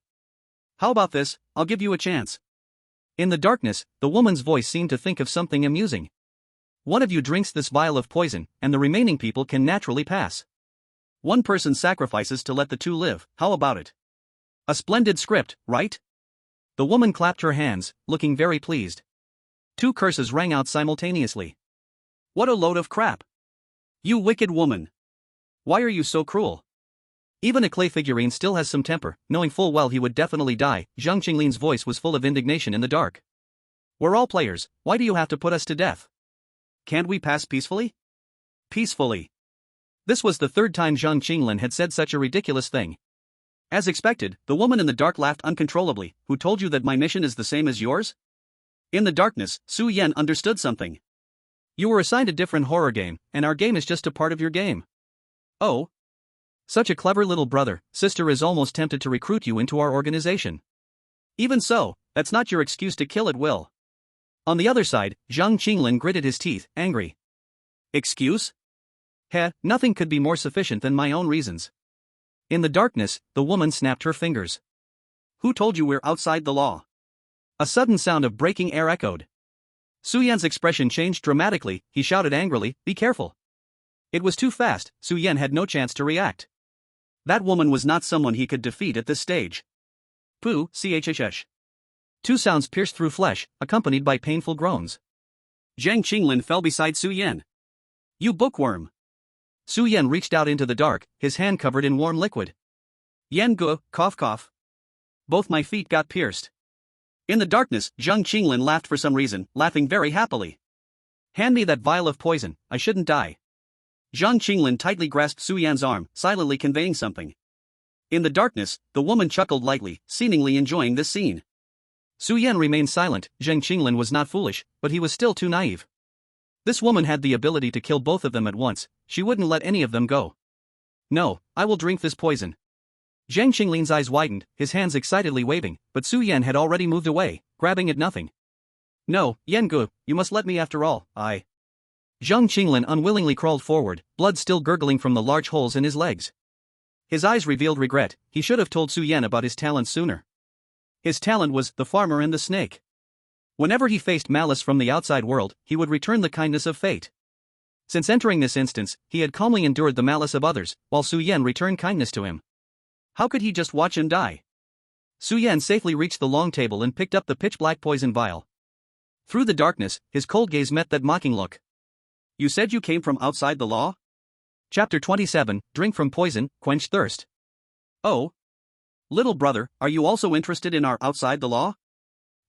Speaker 1: How about this, I'll give you a chance.
Speaker 2: In the darkness, the woman's voice seemed to think of something amusing. One of you drinks this vial of poison, and the remaining people can naturally pass.
Speaker 1: One person sacrifices to let the two live, how about it?
Speaker 2: A splendid script, right? The woman clapped her hands, looking very pleased. Two curses rang out simultaneously.
Speaker 1: What a load of crap! You wicked woman! Why are you so cruel?
Speaker 2: Even a clay figurine still has some temper, knowing full well he would definitely die. Zhang Qinglin's voice was full of indignation in the dark. We're all players, why do you have to put us to death?
Speaker 1: Can't we pass peacefully?
Speaker 2: Peacefully. This was the third time Zhang Qinglin had said such a ridiculous thing.
Speaker 1: As expected, the woman in the dark laughed uncontrollably. Who told you that my mission is the same as yours? In the darkness, Su Yan understood something.
Speaker 2: You were assigned a different horror game, and our game is just a part of your game.
Speaker 1: Oh?
Speaker 2: Such a clever little brother, sister is almost tempted to recruit you into our organization.
Speaker 1: Even so, that's not your excuse to kill at will.
Speaker 2: On the other side, Zhang Qinglin gritted his teeth, angry.
Speaker 1: Excuse?
Speaker 2: Nothing could be more sufficient than my own reasons. In the darkness, the woman snapped her fingers.
Speaker 1: Who told you we're outside the law?
Speaker 2: A sudden sound of breaking air echoed. Su Yan's expression changed dramatically. He shouted angrily, be careful. It was too fast, Su Yan had no chance to react.
Speaker 1: That woman was not someone he could defeat at this stage.
Speaker 2: Pooh, chhh. Two sounds pierced through flesh, accompanied by painful groans.
Speaker 1: Zhang Qinglin fell beside Su Yan. You bookworm!
Speaker 2: Su Yan reached out into the dark, his hand covered in warm liquid.
Speaker 1: Yengu, cough cough. Both my feet got pierced. In the darkness, Zhang Qinglin laughed for some reason, laughing very happily.
Speaker 2: Hand me that vial of poison, I shouldn't die.
Speaker 1: Zhang Qinglin tightly grasped Su Yan's arm, silently conveying something. In the darkness, the woman chuckled lightly, seemingly enjoying this scene.
Speaker 2: Su Yan remained silent. Zhang Qinglin was not foolish, but he was still too naive. This woman had the ability to kill both of them at once, she wouldn't let any of them go. No, I will drink this poison. Zhang Qinglin's eyes widened, his hands excitedly waving, but Su Yan had already moved away, grabbing at nothing. No, Yengu, you must let me after all, I. Zhang Qinglin unwillingly crawled forward, blood still gurgling from the large holes in his legs. His eyes revealed regret. He should have told Su Yan about his talent sooner. His talent was the farmer and the snake. Whenever he faced malice from the outside world, he would return the kindness of fate. Since entering this instance, he had calmly endured the malice of others, while Su Yan returned kindness to him. How could he just watch him die? Su Yan safely reached the long table and picked up the pitch-black poison vial. Through the darkness, his cold gaze met that mocking look.
Speaker 1: You said you came from outside the law?
Speaker 2: Chapter 27, Drink from Poison, Quench Thirst.
Speaker 1: Oh? Little brother, are you also interested in our outside the law?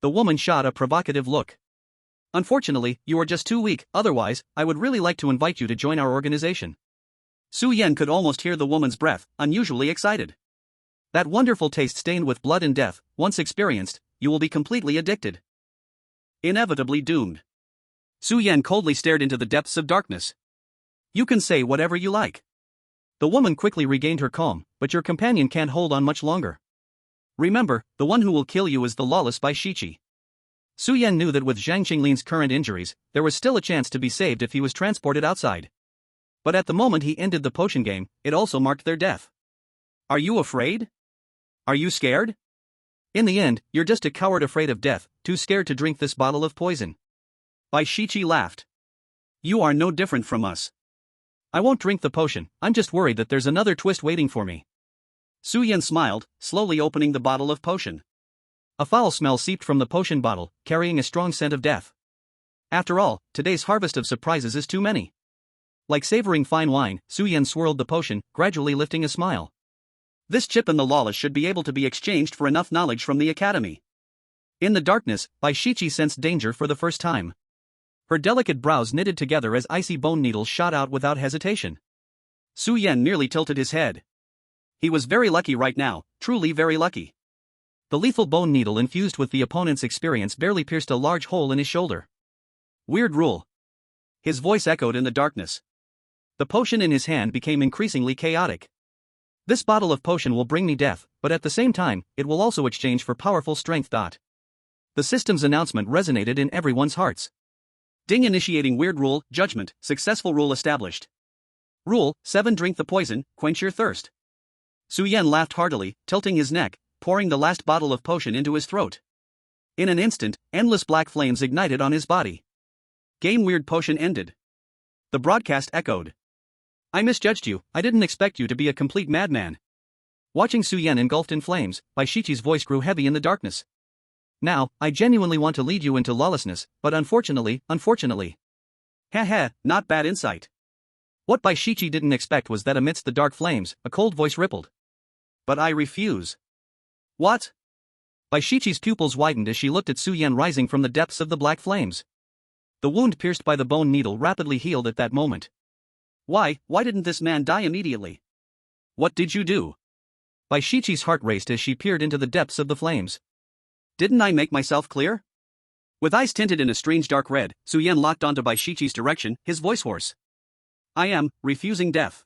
Speaker 2: The woman shot a provocative look. Unfortunately, you are just too weak, otherwise, I would really like to invite you to join our organization.
Speaker 1: Su Yan could almost hear the woman's breath, unusually excited.
Speaker 2: That wonderful taste stained with blood and death, once experienced, you will be completely addicted.
Speaker 1: Inevitably doomed. Su Yan coldly stared into the depths of darkness.
Speaker 2: You can say whatever you like. The woman quickly regained her calm, but your companion can't hold on much longer. Remember, the one who will kill you is the lawless by Shichi. Su Yan knew that with Zhang Qinglin's current injuries, there was still a chance to be saved if he was transported outside. But at the moment he ended the potion game, it also marked their death.
Speaker 1: Are you afraid? Are you scared?
Speaker 2: In the end, you're just a coward afraid of death, too scared to drink this bottle of poison.
Speaker 1: Bai Shichi laughed. You are no different from us.
Speaker 2: I won't drink the potion, I'm just worried that there's another twist waiting for me.
Speaker 1: Su Yan smiled, slowly opening the bottle of potion.
Speaker 2: A foul smell seeped from the potion bottle, carrying a strong scent of death. After all, today's harvest of surprises is too many. Like savoring fine wine, Su-Yen swirled the potion, gradually lifting a smile.
Speaker 1: This chip and the lawless should be able to be exchanged for enough knowledge from the academy.
Speaker 2: In the darkness, Baishichi sensed danger for the first time. Her delicate brows knitted together as icy bone needles shot out without hesitation.
Speaker 1: Su-Yen nearly tilted his head. He was very lucky right now, truly very lucky.
Speaker 2: The lethal bone needle infused with the opponent's experience barely pierced a large hole in his shoulder.
Speaker 1: Weird rule. His voice echoed in the darkness.
Speaker 2: The potion in his hand became increasingly chaotic. This bottle of potion will bring me death, but at the same time, it will also exchange for powerful strength. The system's announcement resonated in everyone's hearts.
Speaker 1: Ding, initiating weird rule, judgment, successful rule established. Rule 7, drink the poison, quench your thirst. Su-Yen laughed heartily, tilting his neck, pouring the last bottle of potion into his throat. In an instant, endless black flames ignited on his body. Game weird potion ended. The broadcast echoed.
Speaker 2: I misjudged you, I didn't expect you to be a complete madman. Watching Su-Yen engulfed in flames, Baishichi's voice grew heavy in the darkness. Now, I genuinely want to lead you into lawlessness, but unfortunately.
Speaker 1: Heh, not bad insight.
Speaker 2: What Baishichi didn't expect was that amidst the dark flames, a cold voice rippled.
Speaker 1: But I refuse. What?
Speaker 2: Baishichi's pupils widened as she looked at Su-Yen rising from the depths of the black flames. The wound pierced by the bone needle rapidly healed at that moment.
Speaker 1: Why didn't this man die immediately? What did you do?
Speaker 2: Baishichi's heart raced as she peered into the depths of the flames.
Speaker 1: Didn't I make myself clear? With eyes tinted in a strange dark red, Su-Yen locked onto Baishichi's direction, his voice hoarse. I am refusing death.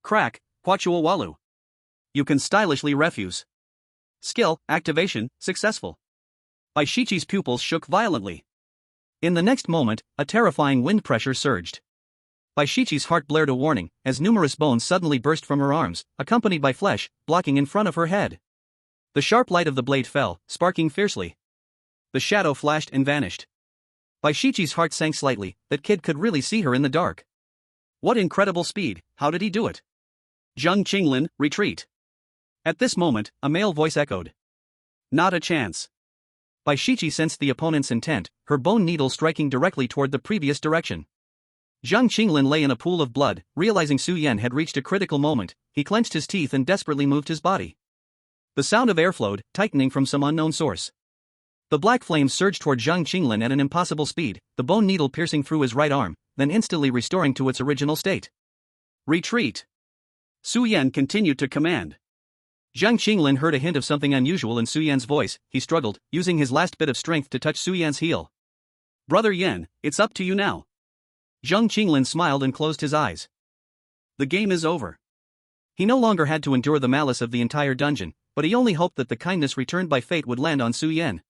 Speaker 1: Crack, Quachua Walu. You can stylishly refuse. Skill, activation, successful. Baishichi's pupils shook violently.
Speaker 2: In the next moment, a terrifying wind pressure surged. Baishichi's heart blared a warning, as numerous bones suddenly burst from her arms, accompanied by flesh, blocking in front of her head. The sharp light of the blade fell, sparking fiercely. The shadow flashed and vanished. Baishichi's heart sank slightly, that kid could really see her in the dark.
Speaker 1: What incredible speed, how did he do it? Zheng Qinglin, retreat. At this moment, a male voice echoed. Not a chance.
Speaker 2: Baishichi sensed the opponent's intent, her bone needle striking directly toward the previous direction. Zheng Qinglin lay in a pool of blood, realizing Su-Yen had reached a critical moment, he clenched his teeth and desperately moved his body. The sound of air flowed, tightening from some unknown source. The black flames surged toward Zheng Qinglin at an impossible speed, the bone needle piercing through his right arm, then instantly restoring to its original state.
Speaker 1: Retreat. Su-Yen continued to command.
Speaker 2: Zheng Qinglin heard a hint of something unusual in Su-Yen's voice, he struggled, using his last bit of strength to touch Su-Yen's heel.
Speaker 1: Brother Yen, it's up to you now.
Speaker 2: Zheng Qinglin smiled and closed his eyes.
Speaker 1: The game is over.
Speaker 2: He no longer had to endure the malice of the entire dungeon, but he only hoped that the kindness returned by fate would land on Su-Yen.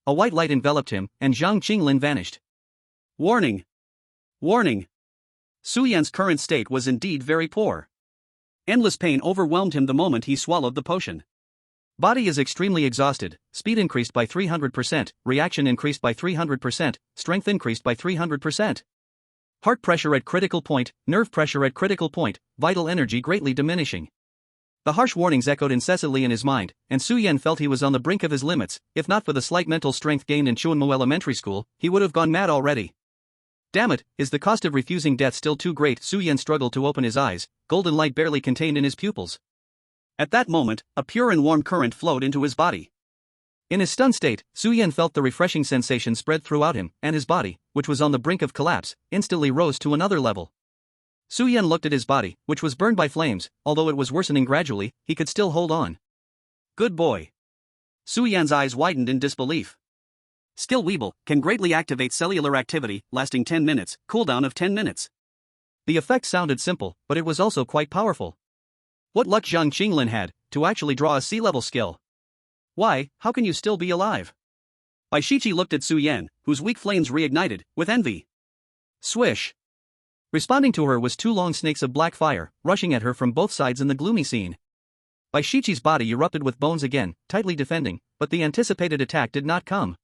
Speaker 2: A white light enveloped him, and Zheng Qinglin vanished.
Speaker 1: Warning! Warning! Su-Yen's current state was indeed very poor. Endless pain overwhelmed him the moment he swallowed the potion.
Speaker 2: Body is extremely exhausted, speed increased by 300%, reaction increased by 300%, strength increased by 300%. Heart pressure at critical point, nerve pressure at critical point, vital energy greatly diminishing. The harsh warnings echoed incessantly in his mind, and Su-Yen felt he was on the brink of his limits. If not for the slight mental strength gained in Chuanmo Elementary School, he would have gone mad already. Damn it, is the cost of refusing death still too great? Su-Yen struggled to open his eyes, golden light barely contained in his pupils.
Speaker 1: At that moment, a pure and warm current flowed into his body.
Speaker 2: In his stunned state, Su-Yen felt the refreshing sensation spread throughout him, and his body, which was on the brink of collapse, instantly rose to another level. Su-Yen looked at his body, which was burned by flames, although it was worsening gradually, he could still hold on.
Speaker 1: Good boy. Su-Yen's eyes widened in disbelief. Skill Weeble can greatly activate cellular activity, lasting 10 minutes, cooldown of 10 minutes.
Speaker 2: The effect sounded simple, but it was also quite powerful. What luck Zheng Qinglin had, to actually draw a sea-level skill.
Speaker 1: Why, how can you still be alive? Baishichi looked at Su-Yen, whose weak flames reignited, with envy. Swish.
Speaker 2: Responding to her was two long snakes of black fire, rushing at her from both sides in the gloomy scene. Baishichi's body erupted with bones again, tightly defending, but the anticipated attack did not come.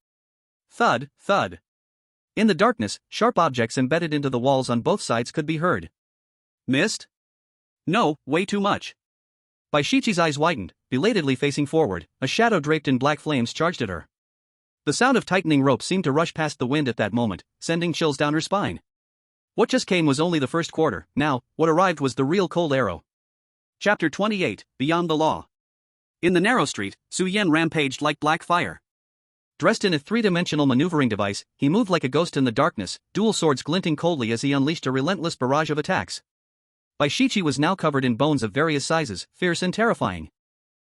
Speaker 1: Thud, thud.
Speaker 2: In the darkness, sharp objects embedded into the walls on both sides could be heard.
Speaker 1: Missed? No, way too much.
Speaker 2: Baishichi's eyes widened, belatedly facing forward, a shadow draped in black flames charged at her. The sound of tightening rope seemed to rush past the wind at that moment, sending chills down her spine. What just came was only the first quarter. Now, what arrived was the real cold arrow. Chapter 28, Beyond the Law. In the narrow street, Su Yan rampaged like black fire. Dressed in a three-dimensional maneuvering device, he moved like a ghost in the darkness, dual swords glinting coldly as he unleashed a relentless barrage of attacks. Baishichi was now covered in bones of various sizes, fierce and terrifying.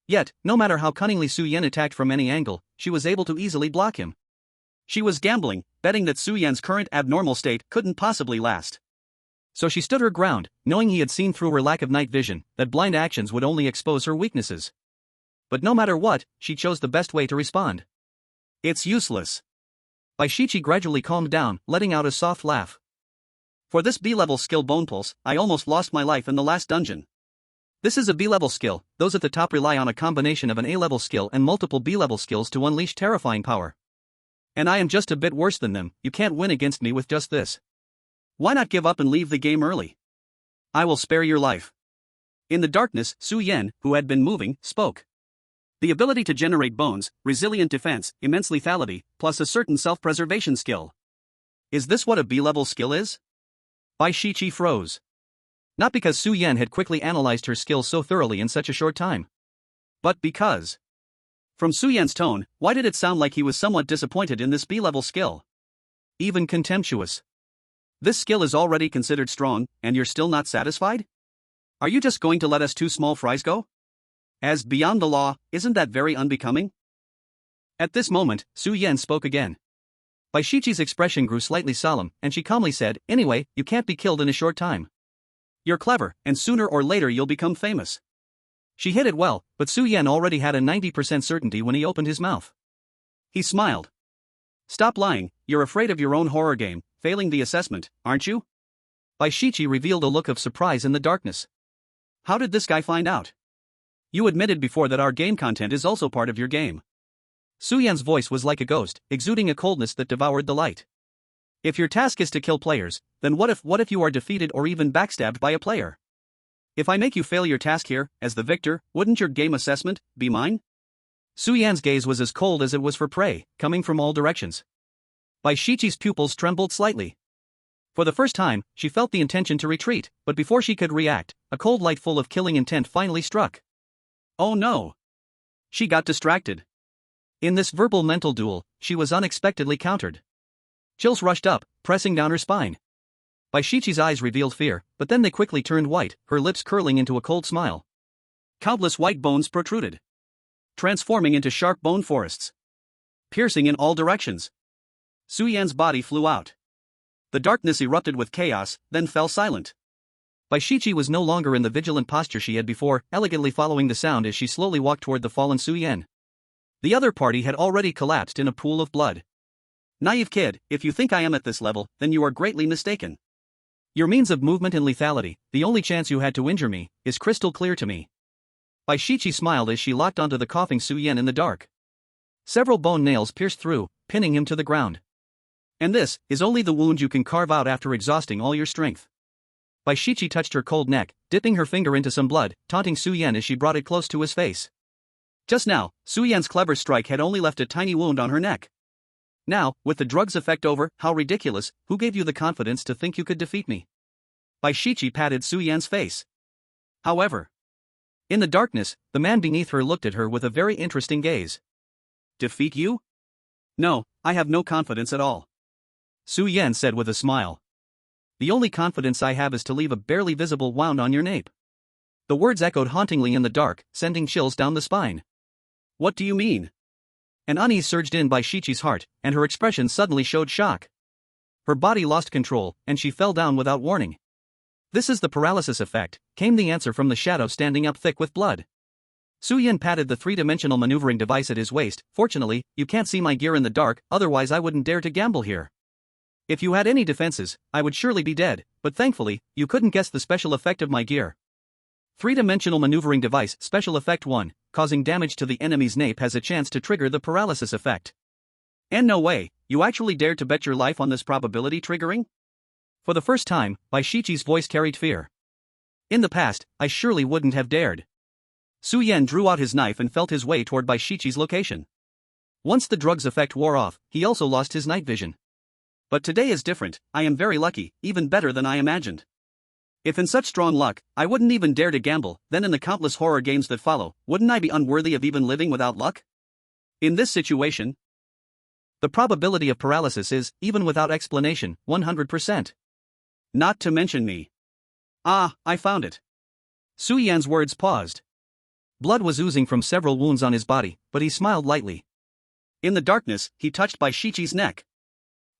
Speaker 2: Yet, no matter how cunningly Su Yan attacked from any angle, she was able to easily block him. She was gambling, betting that Su Yan's current abnormal state couldn't possibly last. So she stood her ground, knowing he had seen through her lack of night vision, that blind actions would only expose her weaknesses. But no matter what, she chose the best way to respond. It's useless. Baishichi gradually calmed down, letting out a soft laugh. For this B-level skill Bone Pulse, I almost lost my life in the last dungeon. This is a B-level skill, those at the top rely on a combination of an A-level skill and multiple B-level skills to unleash terrifying power. And I am just a bit worse than them. You can't win against me with just this. Why not give up and leave the game early? I will spare your life. In the darkness, Su Yan, who had been moving, spoke. The ability to generate bones, resilient defense, immense lethality, plus a certain self-preservation skill. Is this what a B-level skill is? Baishichi froze. Not because Su Yan had quickly analyzed her skills so thoroughly in such a short time. But because. From Su Yan's tone, why did it sound like he was somewhat disappointed in this B-level skill? Even contemptuous. This skill is already considered strong, and you're still not satisfied? Are you just going to let us two small fries go? As beyond the law, isn't that very unbecoming? At this moment, Su Yan spoke again. Baishichi's expression grew slightly solemn, and she calmly said, "Anyway, you can't be killed in a short time. You're clever, and sooner or later you'll become famous." She hit it well, but Su Yan already had a 90% certainty when he opened his mouth. He smiled. "Stop lying, you're afraid of your own horror game, failing the assessment, aren't you?" Baishichi revealed a look of surprise in the darkness. "How did this guy find out? You admitted before that our game content is also part of your game." Su Yan's voice was like a ghost, exuding a coldness that devoured the light. "If your task is to kill players, then what if you are defeated or even backstabbed by a player? If I make you fail your task here, as the victor, wouldn't your game assessment be mine?" Su Yan's gaze was as cold as it was for prey, coming from all directions. Baishichi's pupils trembled slightly. For the first time, she felt the intention to retreat, but before she could react, a cold light full of killing intent finally struck. Oh no! She got distracted. In this verbal mental duel, she was unexpectedly countered. Chills rushed up, pressing down her spine. Baishichi's eyes revealed fear, but then they quickly turned white, her lips curling into a cold smile. Countless white bones protruded, transforming into sharp bone forests, piercing in all directions. Su Yan's body flew out. The darkness erupted with chaos, then fell silent. Baishichi was no longer in the vigilant posture she had before, elegantly following the sound as she slowly walked toward the fallen Su Yan. The other party had already collapsed in a pool of blood. "Naive kid, if you think I am at this level, then you are greatly mistaken. Your means of movement and lethality, the only chance you had to injure me, is crystal clear to me." Baishichi smiled as she locked onto the coughing Su Yan in the dark. Several bone nails pierced through, pinning him to the ground. "And this is only the wound you can carve out after exhausting all your strength." Baishichi touched her cold neck, dipping her finger into some blood, taunting Su Yan as she brought it close to his face. Just now, Su Yan's clever strike had only left a tiny wound on her neck. Now, with the drug's effect over, how ridiculous, who gave you the confidence to think you could defeat me? Baishichi patted Su Yan's face. However, in the darkness, the man beneath her looked at her with a very interesting gaze. "Defeat you? No, I have no confidence at all," Su Yan said with a smile. "The only confidence I have is to leave a barely visible wound on your nape." The words echoed hauntingly in the dark, sending chills down the spine. "What do you mean?" An unease surged in Baishichi's heart, and her expression suddenly showed shock. Her body lost control, and she fell down without warning. "This is the paralysis effect," came the answer from the shadow standing up thick with blood. Su Yan patted the three-dimensional maneuvering device at his waist. "Fortunately, you can't see my gear in the dark, otherwise I wouldn't dare to gamble here. If you had any defenses, I would surely be dead, but thankfully, you couldn't guess the special effect of my gear. Three-dimensional maneuvering device, special effect 1, causing damage to the enemy's nape has a chance to trigger the paralysis effect." And no way, you actually dared to bet your life on this probability triggering? For the first time, Baishichi's voice carried fear. "In the past, I surely wouldn't have dared." Su Yan drew out his knife and felt his way toward Baishichi's location. Once the drug's effect wore off, he also lost his night vision.
Speaker 1: But today is different, I am very lucky, even better than I imagined. If in such strong luck, I wouldn't even dare to gamble, then in the countless horror games that follow, wouldn't I be unworthy of even living without luck? In this situation, the probability of paralysis is, even without explanation, 100%. Not to mention me. Ah, I found it. Su Yan's words paused. Blood was oozing from several wounds on his body, but he smiled lightly. In the darkness, he touched Bai Shichi's neck.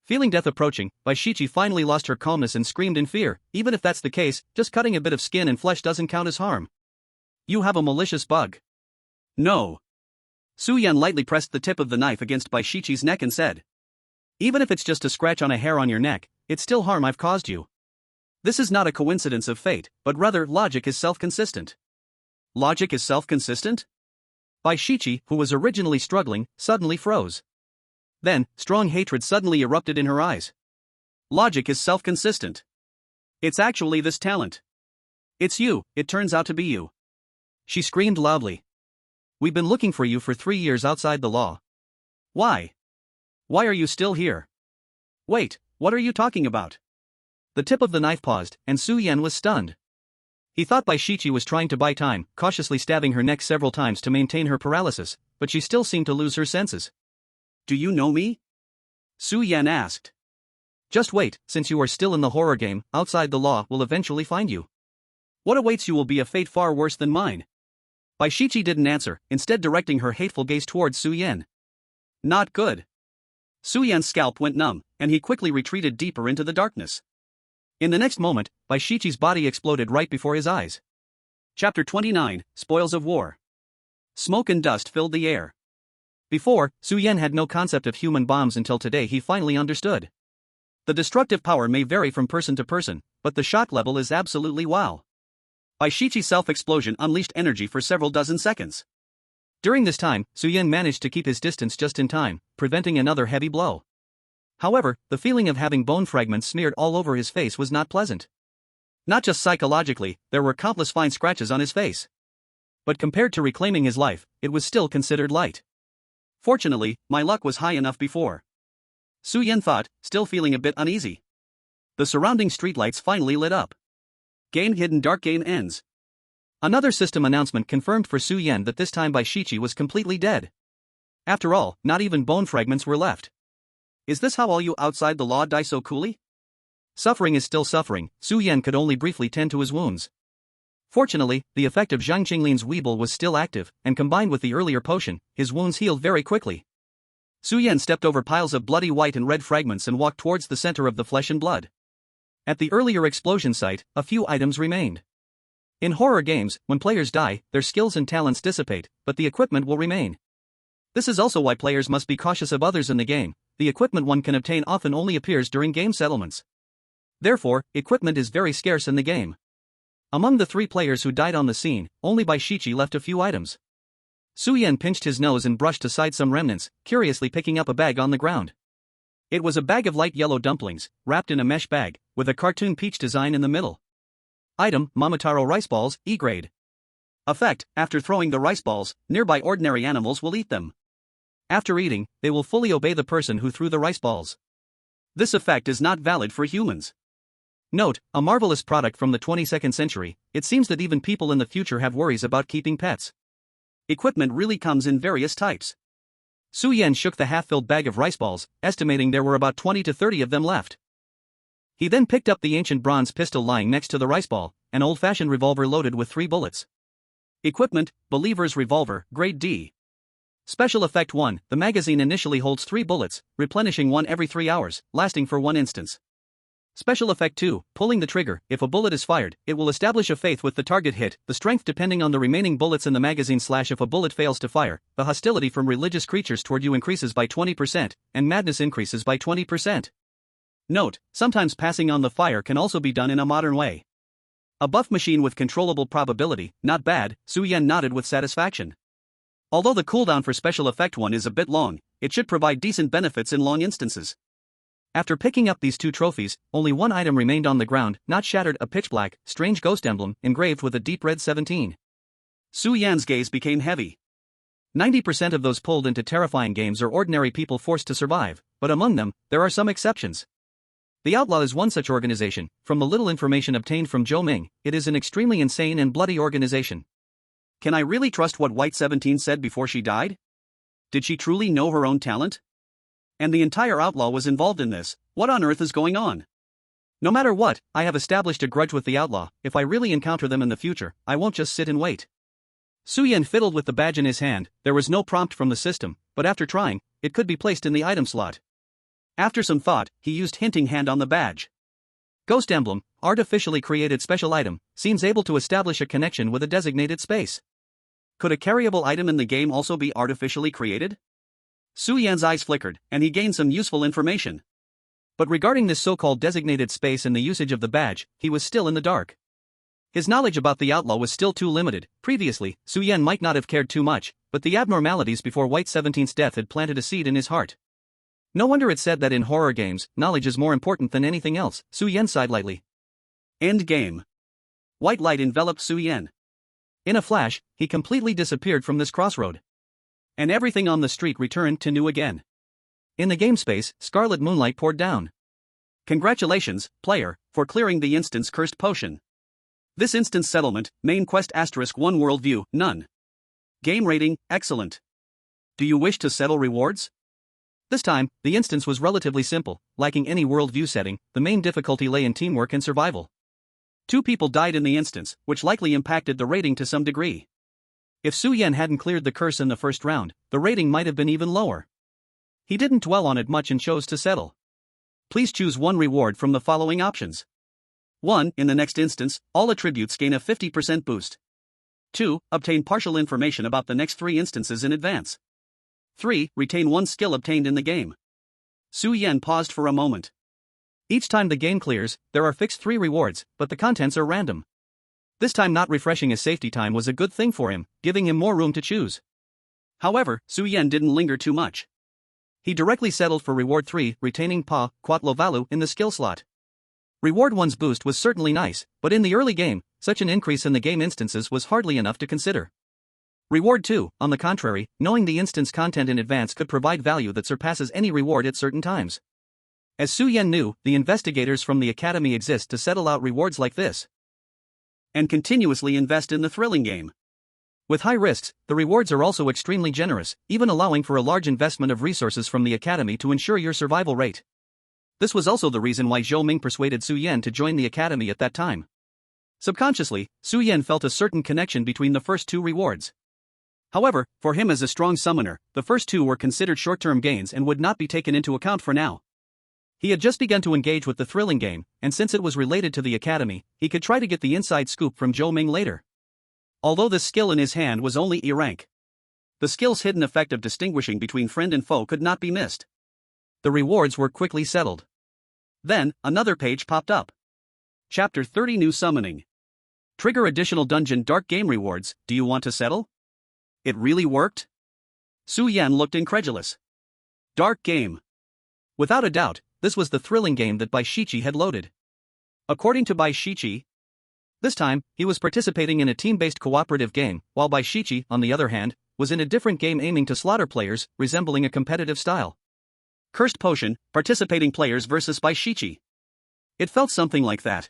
Speaker 1: Feeling death approaching, Bai Shichi finally lost her calmness and screamed in fear. Even if that's the case, just cutting a bit of skin and flesh doesn't count as harm. You have a malicious bug. No. Su Yan lightly pressed the tip of the knife against Bai Shichi's neck and said, even if it's just a scratch on a hair on your neck, it's still harm I've caused you. This is not a coincidence of fate, but rather logic is self-consistent. Logic is self-consistent? Bai Shichi, who was originally struggling, suddenly froze. Then, strong hatred suddenly erupted in her eyes. Logic is self-consistent. It's actually this talent. It's you, it turns out to be you. She screamed loudly. We've been looking for you for 3 years outside the law. Why? Why are you still here? Wait, what are you talking about? The tip of the knife paused, and Su Yan was stunned. He thought Bai Shichi was trying to buy time, cautiously stabbing her neck several times to maintain her paralysis, but she still seemed to lose her senses. Do you know me? Su Yan asked. Just wait, since you are still in the horror game, outside the law will eventually find you. What awaits you will be a fate far worse than mine. Bai Shichi didn't answer, instead directing her hateful gaze towards Su Yan. Not good. Su Yan's scalp went numb, and he quickly retreated deeper into the darkness. In the next moment, Bai Shichi's body exploded right before his eyes. Chapter 29, Spoils of War. Smoke and dust filled the air. Before, Su Yan had no concept of human bombs until today he finally understood. The destructive power may vary from person to person, but the shock level is absolutely wow. Bai Shichi's self-explosion unleashed energy for several dozen seconds. During this time, Su Yan managed to keep his distance just in time, preventing another heavy blow. However, the feeling of having bone fragments smeared all over his face was not pleasant. Not just psychologically, there were countless fine scratches on his face. But compared to reclaiming his life, it was still considered light. Fortunately, my luck was high enough before. Su Yan thought, still feeling a bit uneasy. The surrounding streetlights finally lit up. Game hidden dark game ends. Another system announcement confirmed for Su Yan that this time Bai Shichi was completely dead. After all, not even bone fragments were left. Is this how all you outside the law die so coolly? Suffering is still suffering. Su Yan could only briefly tend to his wounds. Fortunately, the effect of Zhang Qinglin's Weeble was still active, and combined with the earlier potion, his wounds healed very quickly. Su Yan stepped over piles of bloody white and red fragments and walked towards the center of the flesh and blood. At the earlier explosion site, a few items remained. In horror games, when players die, their skills and talents dissipate, but the equipment will remain. This is also why players must be cautious of others in the game. The equipment one can obtain often only appears during game settlements. Therefore, equipment is very scarce in the game. Among the 3 players who died on the scene, only Bai Shichi left a few items. Su Yan pinched his nose and brushed aside some remnants, curiously picking up a bag on the ground. It was a bag of light yellow dumplings, wrapped in a mesh bag, with a cartoon peach design in the middle. Item, Momotaro rice balls, E-grade. Effect, after throwing the rice balls, nearby ordinary animals will eat them. After eating, they will fully obey the person who threw the rice balls. This effect is not valid for humans. Note, a marvelous product from the 22nd century, it seems that even people in the future have worries about keeping pets. Equipment really comes in various types. Su Yan shook the half-filled bag of rice balls, estimating there were about 20 to 30 of them left. He then picked up the ancient bronze pistol lying next to the rice ball, an old-fashioned revolver loaded with 3 bullets. Equipment, Believer's Revolver, Grade D. Special Effect 1, the magazine initially holds 3 bullets, replenishing one every 3 hours, lasting for 1 instance. Special Effect 2, pulling the trigger, if a bullet is fired, it will establish a faith with the target hit, the strength depending on the remaining bullets in the magazine / if a bullet fails to fire, the hostility from religious creatures toward you increases by 20%, and madness increases by 20%. Note, sometimes passing on the fire can also be done in a modern way. A buff machine with controllable probability, not bad, Su Yan nodded with satisfaction. Although the cooldown for Special Effect 1 is a bit long, it should provide decent benefits in long instances. After picking up these 2 trophies, only 1 item remained on the ground, not shattered, a pitch-black, strange ghost emblem, engraved with a deep red 17. Su Yan's gaze became heavy. 90% of those pulled into terrifying games are ordinary people forced to survive, but among them, there are some exceptions.
Speaker 2: The Outlaw is one such organization. From the little information obtained from Zhou Ming, it is an extremely insane and bloody organization.
Speaker 1: Can I really trust what White 17 said before she died? Did she truly know her own talent? And the entire Outlaw was involved in this. What on earth is going on?
Speaker 2: No matter what, I have established a grudge with the Outlaw. If I really encounter them in the future, I won't just sit and wait. Su Yan fiddled with the badge in his hand. There was no prompt from the system, but after trying, it could be placed in the item slot.
Speaker 1: After some thought, he used hinting hand on the badge.
Speaker 2: Ghost Emblem, artificially created special item, seems able to establish a connection with a designated space.
Speaker 1: Could a carryable item in the game also be artificially created? Su Yan's eyes flickered, and he gained some useful information.
Speaker 2: But regarding this so-called designated space and the usage of the badge, he was still in the dark. His knowledge about the Outlaw was still too limited. Previously, Su Yan might not have cared too much, but the abnormalities before White 17's death had planted a seed in his heart. No wonder it said that in horror games, knowledge is more important than anything else. Su Yan sighed lightly.
Speaker 1: End game. White light enveloped Su Yan.
Speaker 2: In a flash, he completely disappeared from this crossroad.
Speaker 1: And everything on the street returned to new again.
Speaker 2: In the game space, scarlet moonlight poured down.
Speaker 1: Congratulations, player, for clearing the instance cursed potion. This instance settlement, main quest *1 worldview, none. Game rating, excellent. Do you wish to settle rewards?
Speaker 2: This time, the instance was relatively simple, lacking any worldview setting. The main difficulty lay in teamwork and survival.
Speaker 1: 2 people died in the instance, which likely impacted the rating to some degree.
Speaker 2: If Su Yan hadn't cleared the curse in the first round, the rating might have been even lower. He didn't dwell on it much and chose to settle.
Speaker 1: Please choose one reward from the following options. 1. In the next instance, all attributes gain a 50% boost. 2. Obtain partial information about the next 3 instances in advance. 3. Retain 1 skill obtained in the game. Su Yan paused for a moment.
Speaker 2: Each time the game clears, there are fixed 3 rewards, but the contents are random. This time not refreshing his safety time was a good thing for him, giving him more room to choose.
Speaker 1: However, Su Yan didn't linger too much.
Speaker 2: He directly settled for reward 3, retaining Pa, Quatlo Valu in the skill slot. Reward 1's boost was certainly nice, but in the early game, such an increase in the game instances was hardly enough to consider. Reward 2, on the contrary, knowing the instance content in advance could provide value that surpasses any reward at certain times. As Su Yan knew, the investigators from the academy exist to settle out rewards like this.
Speaker 1: And continuously invest in the thrilling game.
Speaker 2: With high risks, the rewards are also extremely generous, even allowing for a large investment of resources from the academy to ensure your survival rate. This was also the reason why Zhou Ming persuaded Su Yan to join the academy at that time. Subconsciously, Su Yan felt a certain connection between the first 2 rewards. However, for him as a strong summoner, the first 2 were considered short-term gains and would not be taken into account for now. He had just begun to engage with the thrilling game, and since it was related to the academy, he could try to get the inside scoop from Zhou Ming later. Although the skill in his hand was only E rank, the skill's hidden effect of distinguishing between friend and foe could not be missed. The rewards were quickly settled.
Speaker 1: Then, another page popped up. Chapter 30 New Summoning. Trigger additional dungeon dark game rewards. Do you want to settle? It really worked? Su Yan looked incredulous. Dark game.
Speaker 2: Without a doubt, this was the thrilling game that Bai Shichi had loaded.
Speaker 1: According to Bai Shichi,
Speaker 2: this time, he was participating in a team-based cooperative game, while Bai Shichi, on the other hand, was in a different game aiming to slaughter players, resembling a competitive style.
Speaker 1: Cursed Potion, participating players versus Bai Shichi. It felt something like that.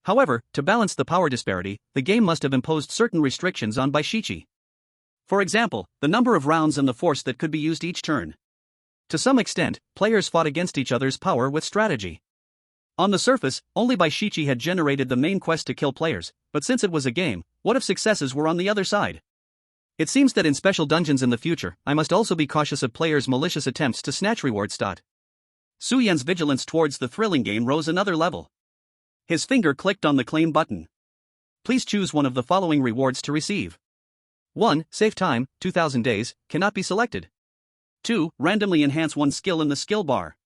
Speaker 2: However, to balance the power disparity, the game must have imposed certain restrictions on Bai Shichi.
Speaker 1: For example, the number of rounds and the force that could be used each turn.
Speaker 2: To some extent, players fought against each other's power with strategy.
Speaker 1: On the surface, only Bai Shichi had generated the main quest to kill players, but since it was a game, what if successes were on the other side?
Speaker 2: It seems that in special dungeons in the future, I must also be cautious of players' malicious attempts to snatch rewards.
Speaker 1: Su Yan's vigilance towards the thrilling game rose another level. His finger clicked on the claim button. Please choose one of the following rewards to receive.
Speaker 2: 1. Save time, 2000 days, cannot be selected.
Speaker 1: 2. Randomly enhance one skill in the skill bar.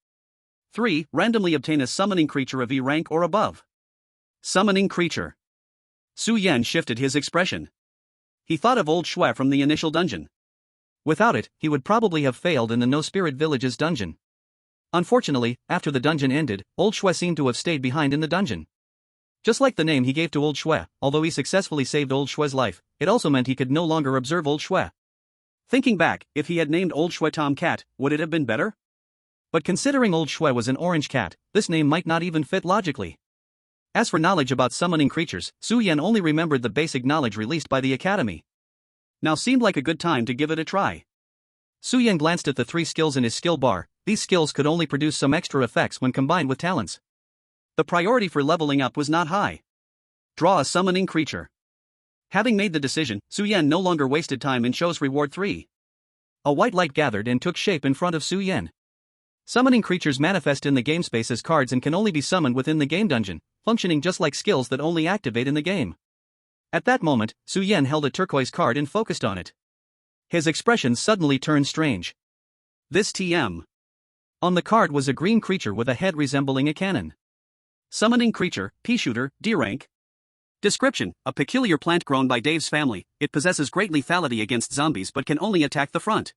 Speaker 1: 3. Randomly obtain a summoning creature of E rank or above. Summoning creature. Su Yan shifted his expression. He thought of Old Shue from the initial dungeon.
Speaker 2: Without it, he would probably have failed in the No Spirit Village's dungeon. Unfortunately, after the dungeon ended, Old Shue seemed to have stayed behind in the dungeon. Just like the name he gave to Old Shue, although he successfully saved Old Shue's life, it also meant he could no longer observe Old Shue.
Speaker 1: Thinking back, if he had named Old Shue Tomcat, would it have been better?
Speaker 2: But considering old Shui was an orange cat, this name might not even fit logically. As for knowledge about summoning creatures, Su Yan only remembered the basic knowledge released by the academy.
Speaker 1: Now seemed like a good time to give it a try.
Speaker 2: Su Yan glanced at the 3 skills in his skill bar. These skills could only produce some extra effects when combined with talents.
Speaker 1: The priority for leveling up was not high. Draw a summoning creature. Having made the decision, Su Yan no longer wasted time and chose reward 3.
Speaker 2: A white light gathered and took shape in front of Su Yan. Summoning creatures manifest in the game space as cards and can only be summoned within the game dungeon, functioning just like skills that only activate in the game. At that moment, Su Yan held a turquoise card and focused on it. His expression suddenly turned strange.
Speaker 1: This TM.
Speaker 2: On the card was a green creature with a head resembling a cannon.
Speaker 1: Summoning creature, P-shooter, D rank. Description: a peculiar plant grown by Dave's family. It possesses great lethality against zombies but can only attack the front.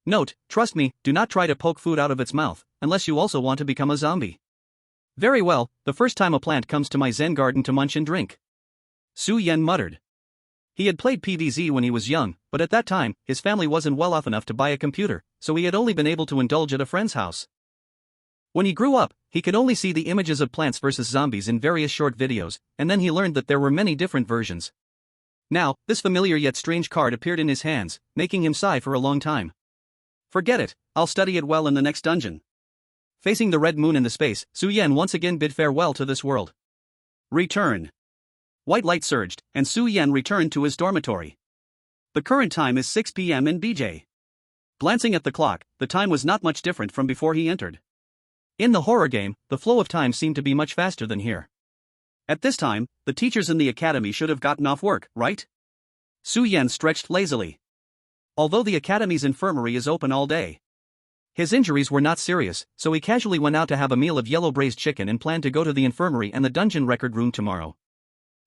Speaker 2: Note, trust me, do not try to poke food out of its mouth, unless you also want to become a zombie. Very well, the first time a plant comes to my Zen garden to munch and drink. Su Yan muttered. He had played PvZ when he was young, but at that time, his family wasn't well off enough to buy a computer, so he had only been able to indulge at a friend's house. When he grew up, he could only see the images of Plants vs. Zombies in various short videos, and then he learned that there were many different versions. Now, this familiar yet strange card appeared in his hands, making him sigh for a long time.
Speaker 1: Forget it, I'll study it well in the next dungeon.
Speaker 2: Facing the red moon in the space, Su Yan once again bid farewell to this world.
Speaker 1: Return. White light surged, and Su Yan returned to his dormitory. The current time is 6 p.m. in BJ. Glancing at the clock, the time was not much different from before he entered.
Speaker 2: In the horror game, the flow of time seemed to be much faster than here.
Speaker 1: At this time, the teachers in the academy should have gotten off work, right? Su Yan stretched lazily.
Speaker 2: Although the academy's infirmary is open all day. His injuries were not serious, so he casually went out to have a meal of yellow braised chicken and planned to go to the infirmary and the dungeon record room tomorrow.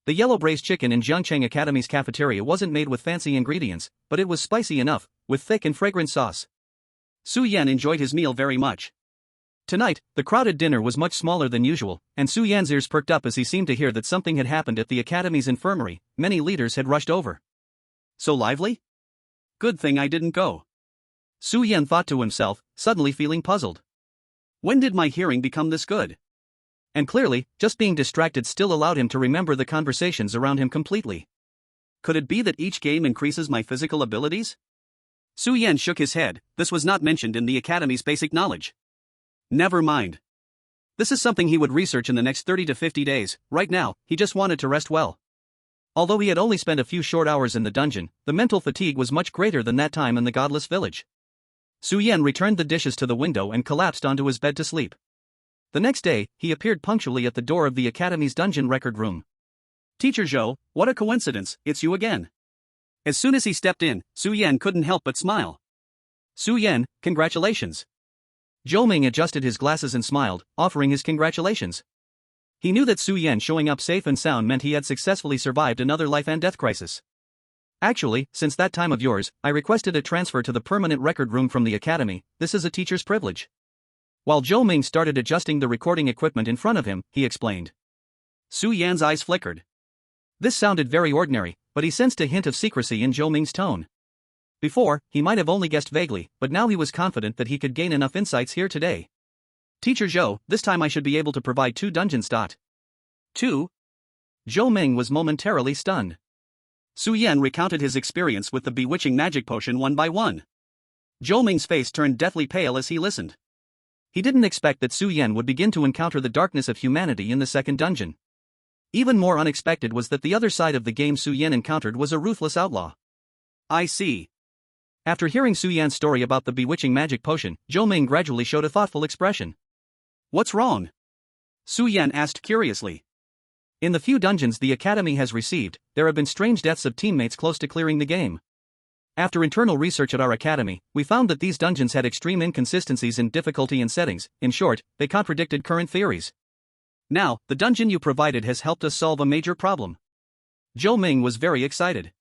Speaker 2: The yellow braised chicken in Jiangcheng Academy's cafeteria wasn't made with fancy ingredients, but it was spicy enough, with thick and fragrant sauce.
Speaker 1: Su Yan enjoyed his meal very much.
Speaker 2: Tonight, the crowded dinner was much smaller than usual, and Su Yan's ears perked up as he seemed to hear that something had happened at the academy's infirmary. Many leaders had rushed over.
Speaker 1: So lively? Good thing I didn't go.
Speaker 2: Su Yan thought to himself, suddenly feeling puzzled.
Speaker 1: When did my hearing become this good?
Speaker 2: And clearly, just being distracted still allowed him to remember the conversations around him completely.
Speaker 1: Could it be that each game increases my physical abilities? Su Yan shook his head. This was not mentioned in the academy's basic knowledge. Never mind. This is something he would research in the next 30 to 50 days. Right now, he just wanted to rest well.
Speaker 2: Although he had only spent a few short hours in the dungeon, the mental fatigue was much greater than that time in the Godless village. Su Yan returned the dishes to the window and collapsed onto his bed to sleep. The next day, he appeared punctually at the door of the academy's dungeon record room.
Speaker 1: Teacher Zhou, what a coincidence, it's you again. As soon as he stepped in, Su Yan couldn't help but smile.
Speaker 2: Su Yan, congratulations. Zhou Ming adjusted his glasses and smiled, offering his congratulations. He knew that Su Yan showing up safe and sound meant he had successfully survived another life and death crisis. Actually, since that time of yours, I requested a transfer to the permanent record room from the academy. This is a teacher's privilege. While Zhou Ming started adjusting the recording equipment in front of him, he explained.
Speaker 1: Su Yan's eyes flickered.
Speaker 2: This sounded very ordinary, but he sensed a hint of secrecy in Zhou Ming's tone. Before, he might have only guessed vaguely, but now he was confident that he could gain enough insights here today.
Speaker 1: Teacher Zhou, this time I should be able to provide 2 dungeons. 2?
Speaker 2: Zhou Ming was momentarily stunned.
Speaker 1: Su Yan recounted his experience with the bewitching magic potion one by one. Zhou Ming's face turned deathly pale as he listened.
Speaker 2: He didn't expect that Su Yan would begin to encounter the darkness of humanity in the second dungeon. Even more unexpected was that the other side of the game Su Yan encountered was a ruthless outlaw.
Speaker 1: I see.
Speaker 2: After hearing Su Yan's story about the bewitching magic potion, Zhou Ming gradually showed a thoughtful expression.
Speaker 1: What's wrong? Su Yan asked curiously.
Speaker 2: In the few dungeons the academy has received, there have been strange deaths of teammates close to clearing the game. After internal research at our academy, we found that these dungeons had extreme inconsistencies in difficulty and settings. In short, they contradicted current theories.
Speaker 1: Now, the dungeon you provided has helped us solve a major problem.
Speaker 2: Zhou Ming was very excited.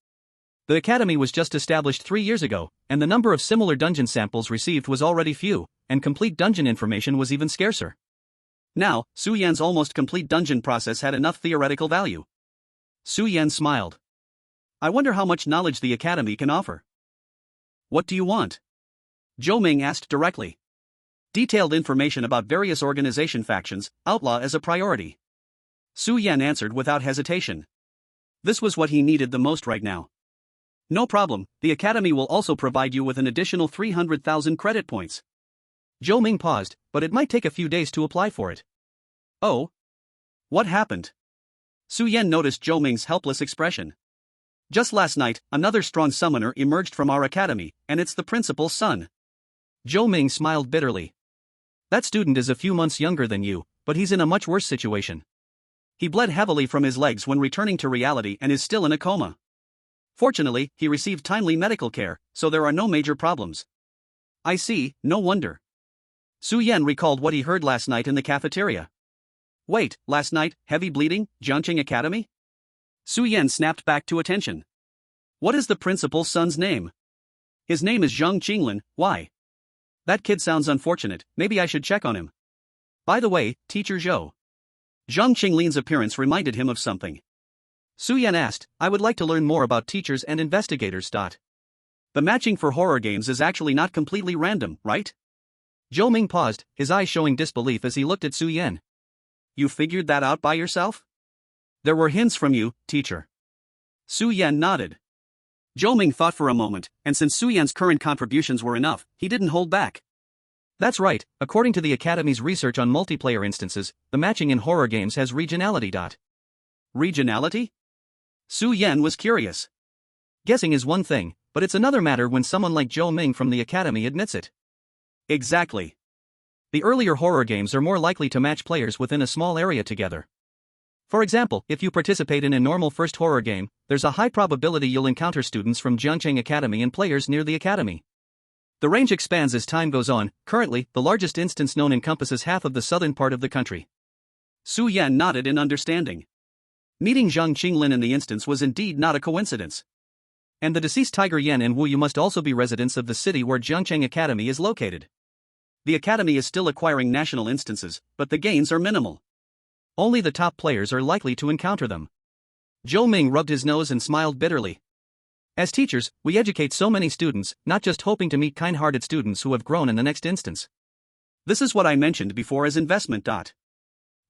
Speaker 2: The academy was just established 3 years ago, and the number of similar dungeon samples received was already few, and complete dungeon information was even scarcer.
Speaker 1: Now, Su Yan's almost complete dungeon process had enough theoretical value. Su Yan smiled. I wonder how much knowledge the academy can offer. What do you want? Zhou Ming asked directly. Detailed information about various organization factions, outlaw as a priority. Su Yan answered without hesitation. This was what he needed the most right now. No problem, the academy will also provide you with an additional 300,000 credit points.
Speaker 2: Zhou Ming paused, but it might take a few days to apply for it.
Speaker 1: Oh? What happened? Su Yan noticed Zhou Ming's helpless expression. Just last night, another strong summoner emerged from our academy, and it's the principal's son.
Speaker 2: Zhou Ming smiled bitterly. That student is a few months younger than you, but he's in a much worse situation.
Speaker 1: He bled heavily from his legs when returning to reality and is still in a coma. Fortunately, he received timely medical care, so there are no major problems.
Speaker 2: I see, no wonder.
Speaker 1: Su Yan recalled what he heard last night in the cafeteria. Wait, last night, heavy bleeding, Jiangqing Academy? Su Yan snapped back to attention. What is the principal's son's name? His name is Zhang Qinglin, why? That kid sounds unfortunate, maybe I should check on him. By the way, Teacher Zhou. Zhang Qinglin's appearance reminded him of something.
Speaker 2: Su Yan asked, I would like to learn more about teachers and investigators.
Speaker 1: The matching for horror games is actually not completely random, right?
Speaker 2: Zhou Ming paused, his eyes showing disbelief as he looked at Su Yan.
Speaker 1: You figured that out by yourself?
Speaker 2: There were hints from you, teacher.
Speaker 1: Su Yan nodded. Zhou Ming thought for a moment, and since Su Yan's current contributions were enough, he didn't hold back.
Speaker 2: That's right, according to the Academy's research on multiplayer instances, the matching in horror games has regionality.
Speaker 1: Regionality? Su Yan was curious.
Speaker 2: Guessing is one thing, but it's another matter when someone like Zhou Ming from the Academy admits it.
Speaker 1: Exactly.
Speaker 2: The earlier horror games are more likely to match players within a small area together. For example, if you participate in a normal first horror game, there's a high probability you'll encounter students from Jiangqing Academy and players near the Academy. The range expands as time goes on. Currently, the largest instance known encompasses half of the southern part of the country.
Speaker 1: Su Yan nodded in understanding. Meeting Zhang Qinglin in the instance was indeed not a coincidence.
Speaker 2: And the deceased Tiger Yan and Wu Yu must also be residents of the city where Jiangqing Academy is located.
Speaker 1: The Academy is still acquiring national instances, but the gains are minimal.
Speaker 2: Only the top players are likely to encounter them. Zhou Ming rubbed his nose and smiled bitterly. As teachers, we educate so many students, not just hoping to meet kind-hearted students who have grown in the next instance.
Speaker 1: This is what I mentioned before as investment.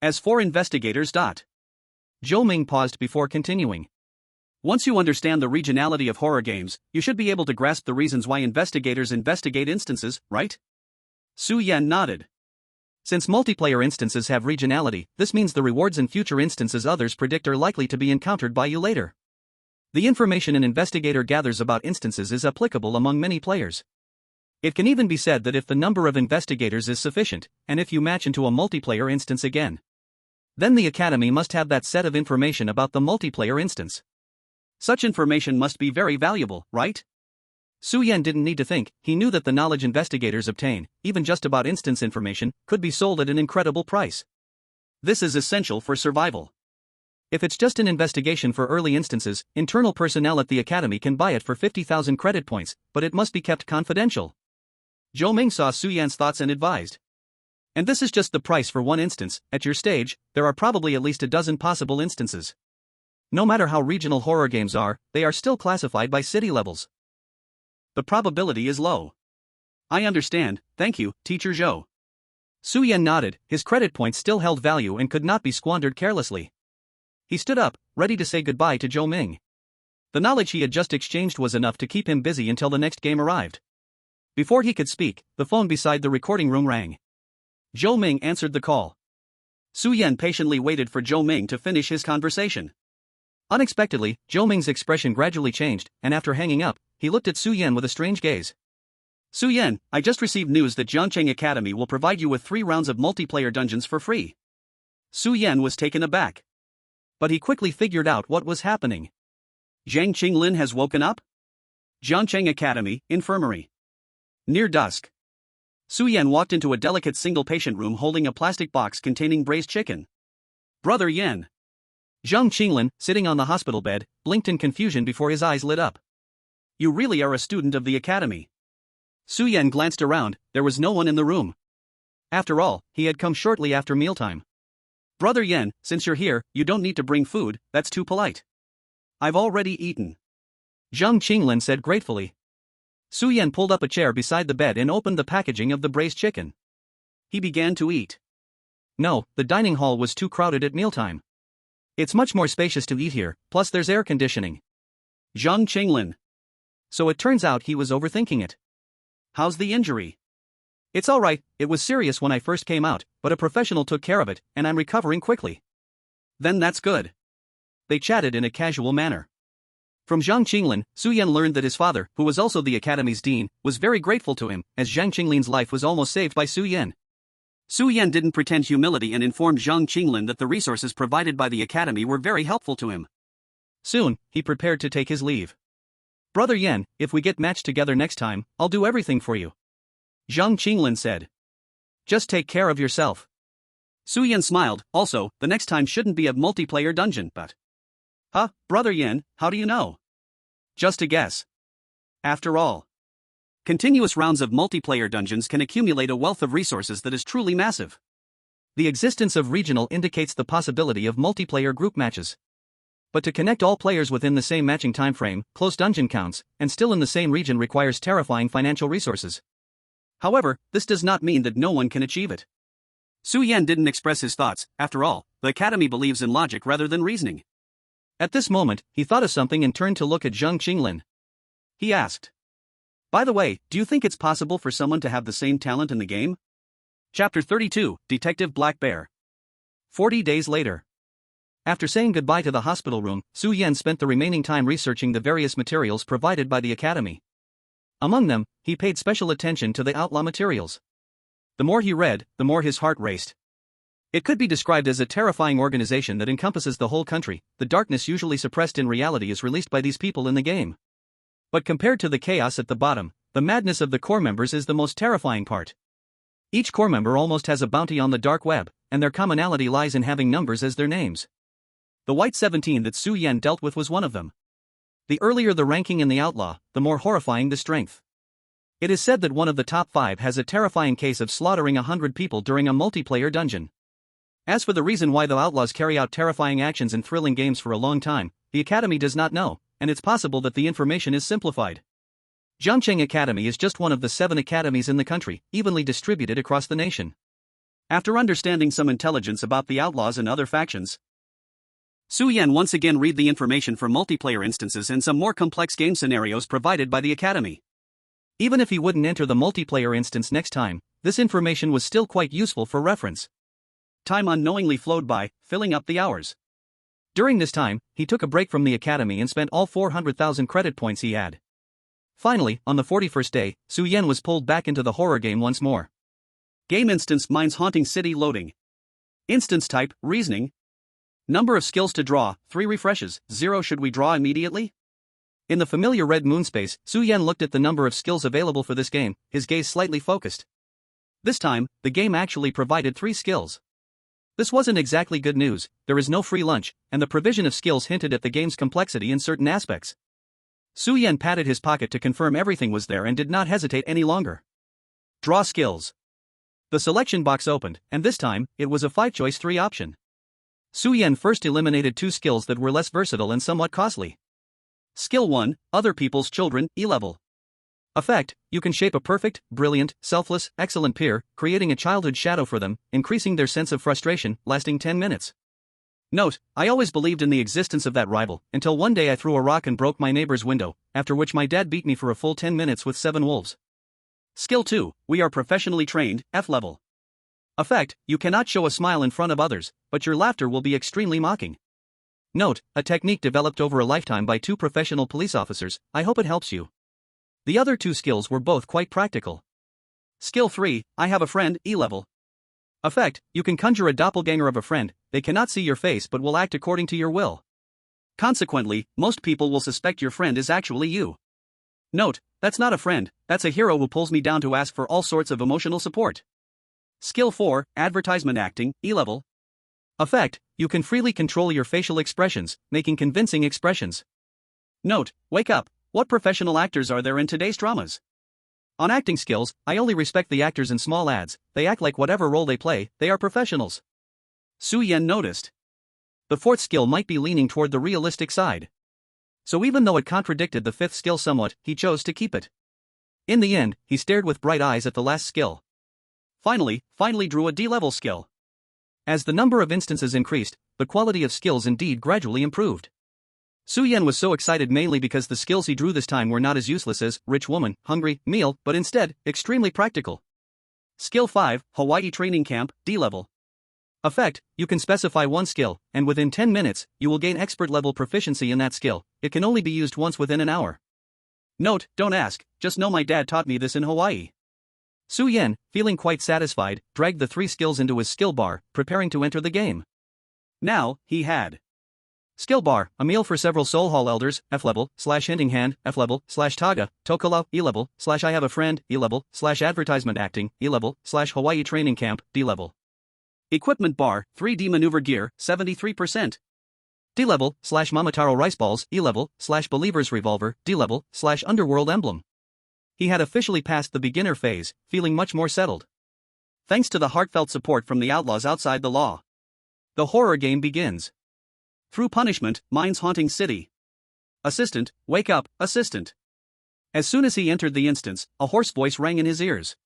Speaker 1: As for investigators.
Speaker 2: Zhou Ming paused before continuing.
Speaker 1: Once you understand the regionality of horror games, you should be able to grasp the reasons why investigators investigate instances, right? Su Yan nodded.
Speaker 2: Since multiplayer instances have regionality, this means the rewards in future instances others predict are likely to be encountered by you later. The information an investigator gathers about instances is applicable among many players. It can even be said that if the number of investigators is sufficient, and if you match into a multiplayer instance again, then the Academy must have that set of information about the multiplayer instance.
Speaker 1: Such information must be very valuable, right?
Speaker 2: Su Yan didn't need to think, he knew that the knowledge investigators obtain, even just about instance information, could be sold at an incredible price.
Speaker 1: This is essential for survival.
Speaker 2: If it's just an investigation for early instances, internal personnel at the Academy can buy it for 50,000 credit points, but it must be kept confidential.
Speaker 1: Zhou Ming saw Su Yan's thoughts and advised.
Speaker 2: And this is just the price for one instance. At your stage, there are probably at least a dozen possible instances. No matter how regional horror games are, they are still classified by city levels.
Speaker 1: The probability is low. I understand, thank you, Teacher Zhou.
Speaker 2: Su Yan nodded, his credit points still held value and could not be squandered carelessly. He stood up, ready to say goodbye to Zhou Ming. The knowledge he had just exchanged was enough to keep him busy until the next game arrived. Before he could speak, the phone beside the recording room rang.
Speaker 1: Zhou Ming answered the call. Su Yan patiently waited for Zhou Ming to finish his conversation.
Speaker 2: Unexpectedly, Zhou Ming's expression gradually changed, and after hanging up, he looked at Su Yan with a strange gaze.
Speaker 1: Su Yan, I just received news that Jiangqing Academy will provide you with 3 rounds of multiplayer dungeons for free. Su Yan was taken aback.
Speaker 2: But he quickly figured out what was happening.
Speaker 1: Zhang Qinglin has woken up? Jiangqing Academy, Infirmary. Near dusk. Su Yan walked into a delicate single-patient room holding a plastic box containing braised chicken. Brother Yan.
Speaker 2: Zhang Qinglin, sitting on the hospital bed, blinked in confusion before his eyes lit up.
Speaker 1: You really are a student of the academy. Su Yan glanced around, there was no one in the room.
Speaker 2: After all, he had come shortly after mealtime.
Speaker 1: Brother Yan, since you're here, you don't need to bring food, that's too polite. I've already eaten.
Speaker 2: Zhang Qinglin said gratefully. Su Yan pulled up a chair beside the bed and opened the packaging of the braised chicken.
Speaker 1: He began to eat.
Speaker 2: No, the dining hall was too crowded at mealtime. It's much more spacious to eat here, plus there's air conditioning.
Speaker 1: Zhang Qinglin.
Speaker 2: So it turns out he was overthinking it.
Speaker 1: How's the injury?
Speaker 2: It's alright, it was serious when I first came out, but a professional took care of it, and I'm recovering quickly.
Speaker 1: Then that's good.
Speaker 2: They chatted in a casual manner. From Zhang Qinglin, Su Yan learned that his father, who was also the academy's dean, was very grateful to him, as Zhang Qinglin's life was almost saved by Su Yan.
Speaker 1: Su Yan didn't pretend humility and informed Zhang Qinglin that the resources provided by the academy were very helpful to him.
Speaker 2: Soon, he prepared to take his leave. Brother Yan, if we get matched together next time, I'll do everything for you.
Speaker 1: Zhang Qinglin said.
Speaker 2: Just take care of yourself.
Speaker 1: Su Yan smiled. Also, the next time shouldn't be a multiplayer dungeon, but... Huh, Brother Yan, how do you know?
Speaker 2: Just a guess.
Speaker 1: After all, continuous rounds of multiplayer dungeons can accumulate a wealth of resources that is truly massive.
Speaker 2: The existence of regional indicates the possibility of multiplayer group matches. But to connect all players within the same matching time frame, close dungeon counts, and still in the same region requires terrifying financial resources.
Speaker 1: However, this does not mean that no one can achieve it. Su Yan didn't express his thoughts. After all, the academy believes in logic rather than reasoning.
Speaker 2: At this moment, he thought of something and turned to look at Zhang Qinglin.
Speaker 1: He asked, "By the way, do you think it's possible for someone to have the same talent in the game?" Chapter 32, Detective Black Bear.
Speaker 2: 40 days later. After saying goodbye to the hospital room, Su Yan spent the remaining time researching the various materials provided by the academy. Among them, he paid special attention to the outlaw materials. The more he read, the more his heart raced. It could be described as a terrifying organization that encompasses the whole country. The darkness usually suppressed in reality is released by these people in the game. But compared to the chaos at the bottom, the madness of the core members is the most terrifying part. Each core member almost has a bounty on the dark web, and their commonality lies in having numbers as their names. The White 17 that Su Yan dealt with was one of them. The earlier the ranking in the outlaw, the more horrifying the strength. It is said that one of the top 5 has a terrifying case of slaughtering 100 people during a multiplayer dungeon. As for the reason why the outlaws carry out terrifying actions in thrilling games for a long time, the academy does not know, and it's possible that the information is simplified. Zhangcheng Academy is just one of the 7 academies in the country, evenly distributed across the nation.
Speaker 1: After understanding some intelligence about the outlaws and other factions, Su Yan once again read the information for multiplayer instances and some more complex game scenarios provided by the academy.
Speaker 2: Even if he wouldn't enter the multiplayer instance next time, this information was still quite useful for reference.
Speaker 1: Time unknowingly flowed by, filling up the hours.
Speaker 2: During this time, he took a break from the academy and spent all 400,000 credit points he had. Finally, on the 41st day, Su Yan was pulled back into the horror game once more.
Speaker 1: Game instance: Mind's Haunting City loading. Instance type: Reasoning. Number of skills to draw: 3 refreshes, 0. Should we draw immediately?
Speaker 2: In the familiar red moon space, Su Yan looked at the number of skills available for this game, his gaze slightly focused. This time, the game actually provided 3 skills. This wasn't exactly good news. There is no free lunch, and the provision of skills hinted at the game's complexity in certain aspects. Su Yan patted his pocket to confirm everything was there and did not hesitate any longer.
Speaker 1: Draw skills.
Speaker 2: The selection box opened, and this time, it was a 5-choice 3 option. Su Yan first eliminated 2 skills that were less versatile and somewhat costly.
Speaker 1: Skill 1, Other People's Children, E-Level.
Speaker 2: Effect: you can shape a perfect, brilliant, selfless, excellent peer, creating a childhood shadow for them, increasing their sense of frustration, lasting 10 minutes.
Speaker 1: Note: I always believed in the existence of that rival, until one day I threw a rock and broke my neighbor's window, after which my dad beat me for a full 10 minutes with 7 wolves. Skill 2, We Are Professionally Trained, F-Level.
Speaker 2: Effect: you cannot show a smile in front of others, but your laughter will be extremely mocking. Note: a technique developed over a lifetime by 2 professional police officers. I hope it helps you. The other 2 skills were both quite practical.
Speaker 1: Skill 3, I Have a Friend, E-Level.
Speaker 2: Effect: you can conjure a doppelganger of a friend. They cannot see your face but will act according to your will.
Speaker 1: Consequently, most people will suspect your friend is actually you. Note: that's not a friend, that's a hero who pulls me down to ask for all sorts of emotional support. Skill 4, Advertisement Acting, E-Level.
Speaker 2: Effect: you can freely control your facial expressions, making convincing expressions.
Speaker 1: Note: wake up, what professional actors are there in today's dramas?
Speaker 2: On acting skills, I only respect the actors in small ads. They act like whatever role they play, they are professionals.
Speaker 1: Su Yan noticed.
Speaker 2: The 4th skill might be leaning toward the realistic side. So even though it contradicted the 5th skill somewhat, he chose to keep it. In the end, he stared with bright eyes at the last skill. finally drew a D-level skill. As the number of instances increased, the quality of skills indeed gradually improved. Su-yen was so excited mainly because the skills he drew this time were not as useless as rich woman, hungry, meal, but instead, extremely practical. Skill 5, Hawaii Training Camp, D-level. Effect, you can specify one skill, and within 10 minutes, you will gain expert-level proficiency in that skill. It can only be used once within an hour. Note, don't ask, just know my dad taught me this in Hawaii. Su-yen, feeling quite satisfied, dragged the 3 skills into his skill bar, preparing to enter the game. Now, he had Skill bar, a meal for several soul hall elders, F-level, /hinting hand, F-level, /taga, Tokala, E-level, /I have a friend, E-level, /advertisement acting, E-level, /Hawaii training camp, D-level. Equipment bar, 3D maneuver gear, 73%. D-level, /Mamataro rice balls, E-level, /believer's revolver, D-level, /underworld emblem. He had officially passed the beginner phase, feeling much more settled. Thanks to the heartfelt support from the outlaws outside the law. The horror game begins. Through punishment, mind's haunting city. Assistant, wake up, assistant. As soon as he entered the instance, a hoarse voice rang in his ears.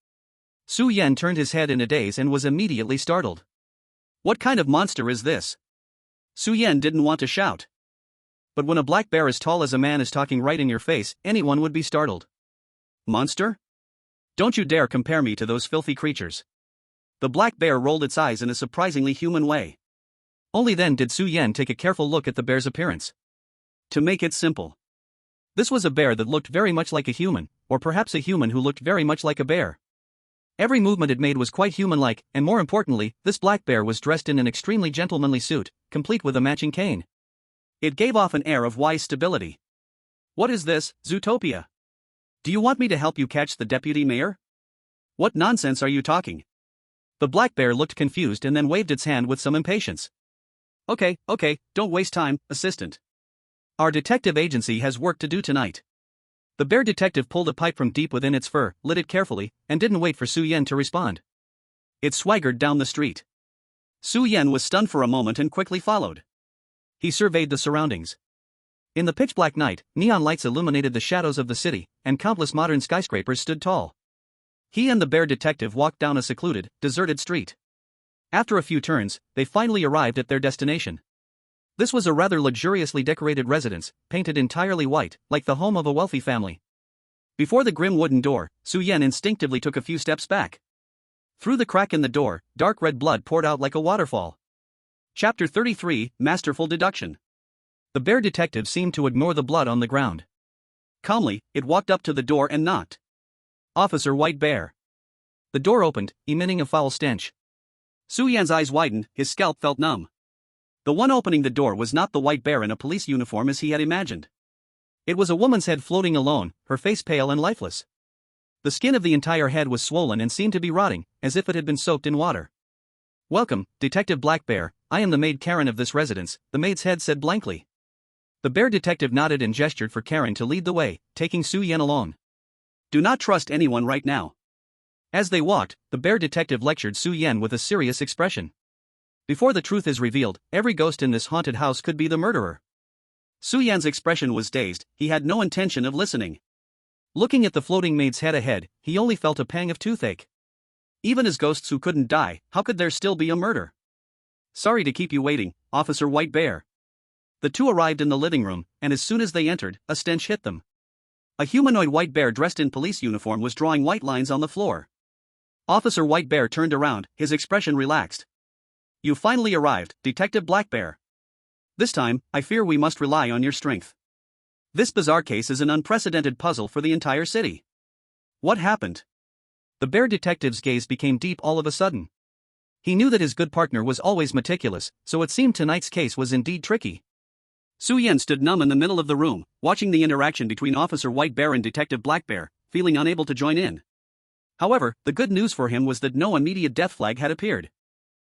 Speaker 2: Su-yen turned his head in a daze and was immediately startled. What kind of monster is this? Su-yen didn't want to shout. But when a black bear as tall as a man is talking right in your face, anyone would be startled. Monster? Don't you dare compare me to those filthy creatures. The black bear rolled its eyes in a surprisingly human way. Only then did Su-yen take a careful look at the bear's appearance. To make it simple, this was a bear that looked very much like a human, or perhaps a human who looked very much like a bear. Every movement it made was quite human-like, and more importantly, this black bear was dressed in an extremely gentlemanly suit, complete with a matching cane. It gave off an air of wise stability. What is this, Zootopia? Do you want me to help you catch the deputy mayor? What nonsense are you talking? The black bear looked confused and then waved its hand with some impatience. Okay, don't waste time, assistant. Our detective agency has work to do tonight. The bear detective pulled a pipe from deep within its fur, lit it carefully, and didn't wait for Su-yen to respond. It swaggered down the street. Su-yen was stunned for a moment and quickly followed. He surveyed the surroundings. In the pitch-black night, neon lights illuminated the shadows of the city, and countless modern skyscrapers stood tall. He and the bear detective walked down a secluded, deserted street. After a few turns, they finally arrived at their destination. This was a rather luxuriously decorated residence, painted entirely white, like the home of a wealthy family. Before the grim wooden door, Su-yen instinctively took a few steps back. Through the crack in the door, dark red blood poured out like a waterfall. Chapter 33, Masterful Deduction. The bear detective seemed to ignore the blood on the ground. Calmly, it walked up to the door and knocked. Officer White Bear. The door opened, emitting a foul stench. Su-yen's eyes widened, his scalp felt numb. The one opening the door was not the white bear in a police uniform as he had imagined. It was a woman's head floating alone, her face pale and lifeless. The skin of the entire head was swollen and seemed to be rotting, as if it had been soaked in water. Welcome, Detective Black Bear, I am the maid Karen of this residence, the maid's head said blankly. The bear detective nodded and gestured for Karen to lead the way, taking Su-yen alone. Do not trust anyone right now. As they walked, the bear detective lectured Su-yen with a serious expression. Before the truth is revealed, every ghost in this haunted house could be the murderer. Su-yen's expression was dazed, he had no intention of listening. Looking at the floating maid's head ahead, he only felt a pang of toothache. Even as ghosts who couldn't die, how could there still be a murder? Sorry to keep you waiting, Officer White Bear. The two arrived in the living room, and as soon as they entered, a stench hit them. A humanoid white bear dressed in police uniform was drawing white lines on the floor. Officer White Bear turned around, his expression relaxed. You finally arrived, Detective Black Bear. This time, I fear we must rely on your strength. This bizarre case is an unprecedented puzzle for the entire city. What happened? The bear detective's gaze became deep all of a sudden. He knew that his good partner was always meticulous, so it seemed tonight's case was indeed tricky. Su-yen stood numb in the middle of the room, watching the interaction between Officer White Bear and Detective Black Bear, feeling unable to join in. However, the good news for him was that no immediate death flag had appeared.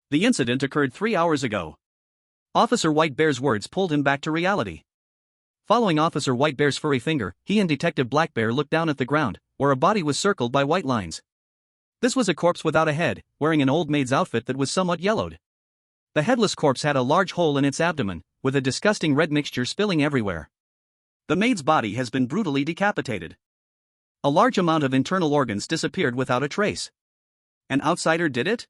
Speaker 2: The incident occurred 3 hours ago. Officer White Bear's words pulled him back to reality. Following Officer White Bear's furry finger, he and Detective Black Bear looked down at the ground, where a body was circled by white lines. This was a corpse without a head, wearing an old maid's outfit that was somewhat yellowed. The headless corpse had a large hole in its abdomen, with a disgusting red mixture spilling everywhere. The maid's body has been brutally decapitated. A large amount of internal organs disappeared without a trace.
Speaker 1: An outsider did it?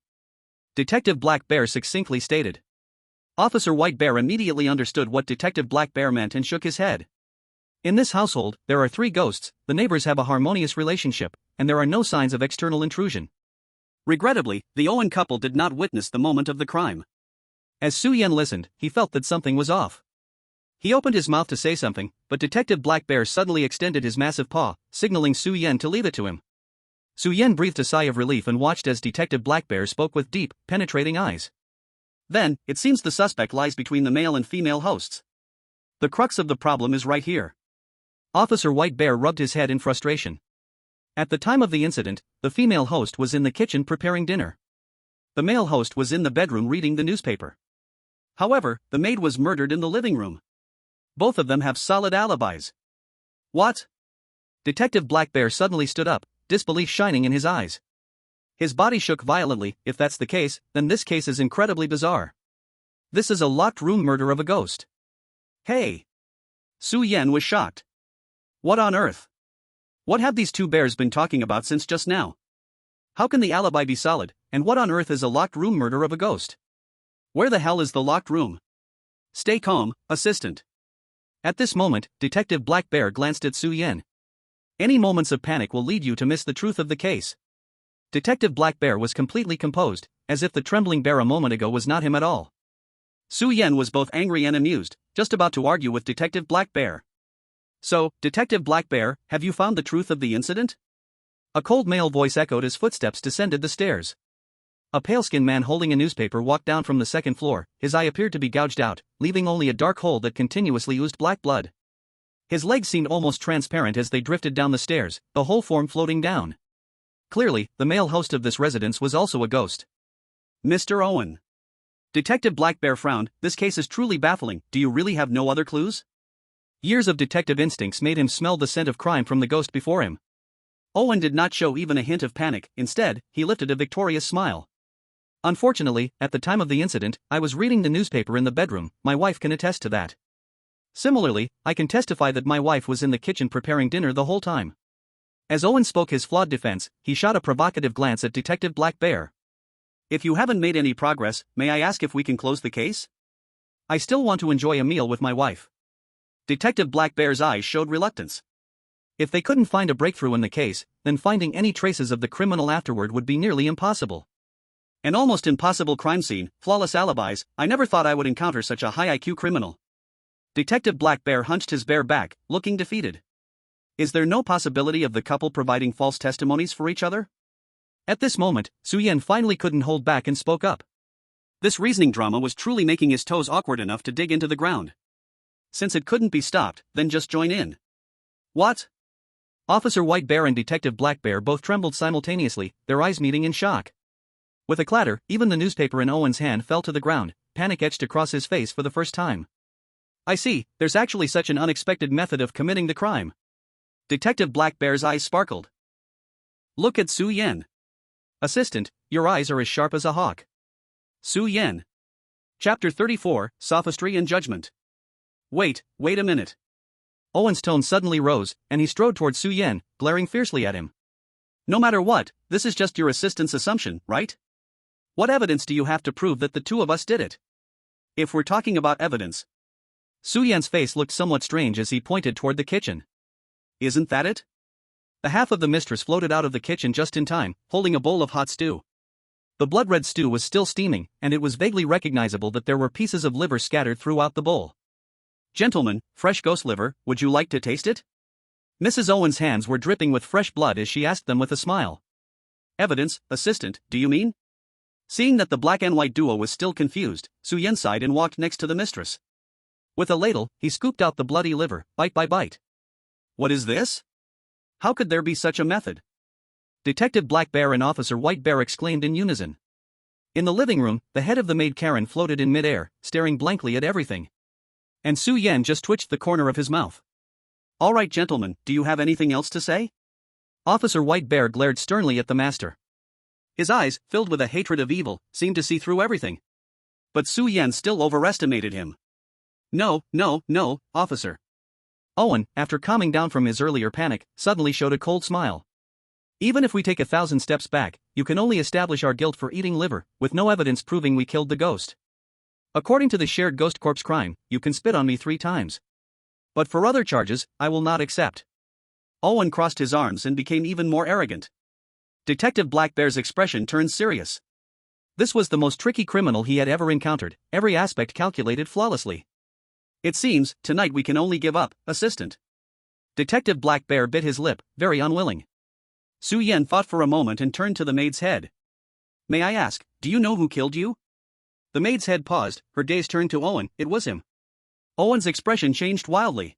Speaker 1: Detective Black Bear succinctly stated. Officer White Bear immediately understood what Detective Black Bear meant and shook his head. In this household, there are 3 ghosts, the neighbors have a harmonious relationship, and there are no signs of external intrusion. Regrettably, the Owen couple did not witness the moment of the crime. As Su Yen listened, he felt that something was off. He opened his mouth to say something, but Detective Black Bear suddenly extended his massive paw, signaling Su Yen to leave it to him. Su Yen breathed a sigh of relief and watched as Detective Black Bear spoke with deep, penetrating eyes. Then, it seems the suspect lies between the male and female hosts. The crux of the problem is right here. Officer White Bear rubbed his head in frustration. At the time of the incident, the female host was in the kitchen preparing dinner. The male host was in the bedroom reading the newspaper. However, the maid was murdered in the living room. Both of them have solid alibis. What? Detective Black Bear suddenly stood up, disbelief shining in his eyes. His body shook violently. If that's the case, then this case is incredibly bizarre. This is a locked room murder of a ghost. Hey! Su Yen was shocked. What on earth? What have these 2 bears been talking about since just now? How can the alibi be solid, and what on earth is a locked room murder of a ghost? Where the hell is the locked room? Stay calm, assistant. At this moment, Detective Black Bear glanced at Su Yen. Any moments of panic will lead you to miss the truth of the case. Detective Black Bear was completely composed, as if the trembling bear a moment ago was not him at all. Su Yen was both angry and amused, just about to argue with Detective Black Bear. So, Detective Black Bear, have you found the truth of the incident? A cold male voice echoed as footsteps descended the stairs. A pale-skinned man holding a newspaper walked down from the 2nd floor, his eye appeared to be gouged out, leaving only a dark hole that continuously oozed black blood. His legs seemed almost transparent as they drifted down the stairs, the whole form floating down. Clearly, the male host of this residence was also a ghost. Mr. Owen. Detective Black Bear frowned. This case is truly baffling. Do you really have no other clues? Years of detective instincts made him smell the scent of crime from the ghost before him. Owen did not show even a hint of panic. Instead, he lifted a victorious smile. Unfortunately, at the time of the incident, I was reading the newspaper in the bedroom. My wife can attest to that. Similarly, I can testify that my wife was in the kitchen preparing dinner the whole time. As Owen spoke his flawed defense, he shot a provocative glance at Detective Black Bear. If you haven't made any progress, may I ask if we can close the case? I still want to enjoy a meal with my wife. Detective Black Bear's eyes showed reluctance. If they couldn't find a breakthrough in the case, then finding any traces of the criminal afterward would be nearly impossible. An almost impossible crime scene, flawless alibis. I never thought I would encounter such a high IQ criminal. Detective Black Bear hunched his bare back, looking defeated. Is there no possibility of the couple providing false testimonies for each other? At this moment, Su Yen finally couldn't hold back and spoke up. This reasoning drama was truly making his toes awkward enough to dig into the ground. Since it couldn't be stopped, then just join in. What? Officer White Bear and Detective Black Bear both trembled simultaneously, their eyes meeting in shock. With a clatter, even the newspaper in Owen's hand fell to the ground, panic etched across his face for the first time. I see, there's actually such an unexpected method of committing the crime. Detective Black Bear's eyes sparkled. Look at Su Yen. Assistant, your eyes are as sharp as a hawk. Su Yen. Chapter 34, Sophistry and Judgment. Wait a minute. Owen's tone suddenly rose, and he strode toward Su Yen, glaring fiercely at him. No matter what, this is just your assistant's assumption, right? What evidence do you have to prove that the 2 of us did it? If we're talking about evidence. Su Yen's face looked somewhat strange as he pointed toward the kitchen. Isn't that it? The half of the mistress floated out of the kitchen just in time, holding a bowl of hot stew. The blood-red stew was still steaming, and it was vaguely recognizable that there were pieces of liver scattered throughout the bowl. Gentlemen, fresh ghost liver, would you like to taste it? Mrs. Owen's hands were dripping with fresh blood as she asked them with a smile. Evidence, assistant, do you mean? Seeing that the black and white duo was still confused, Su Yen sighed and walked next to the mistress. With a ladle, he scooped out the bloody liver, bite by bite. What is this? How could there be such a method? Detective Black Bear and Officer White Bear exclaimed in unison. In the living room, the head of the maid Karen floated in midair, staring blankly at everything. And Su Yen just twitched the corner of his mouth. All right, gentlemen, do you have anything else to say? Officer White Bear glared sternly at the master. His eyes, filled with a hatred of evil, seemed to see through everything. But Su Yen still overestimated him. No, officer. Owen, after calming down from his earlier panic, suddenly showed a cold smile.
Speaker 2: Even if we take 1,000 steps back, you can only establish our guilt for eating liver, with no evidence proving we killed the ghost. According to the shared ghost corpse crime, you can spit on me 3 times. But for other charges, I will not accept. Owen crossed his arms and became even more arrogant. Detective Blackbear's expression turned serious. This was the most tricky criminal he had ever encountered, every aspect calculated flawlessly. It seems, tonight we can only give up, assistant. Detective Blackbear bit his lip, very unwilling. Su Yan thought for a moment and turned to the maid's head. May I ask, do you know who killed you? The maid's head paused, her gaze turned to Owen. It was him. Owen's expression changed wildly.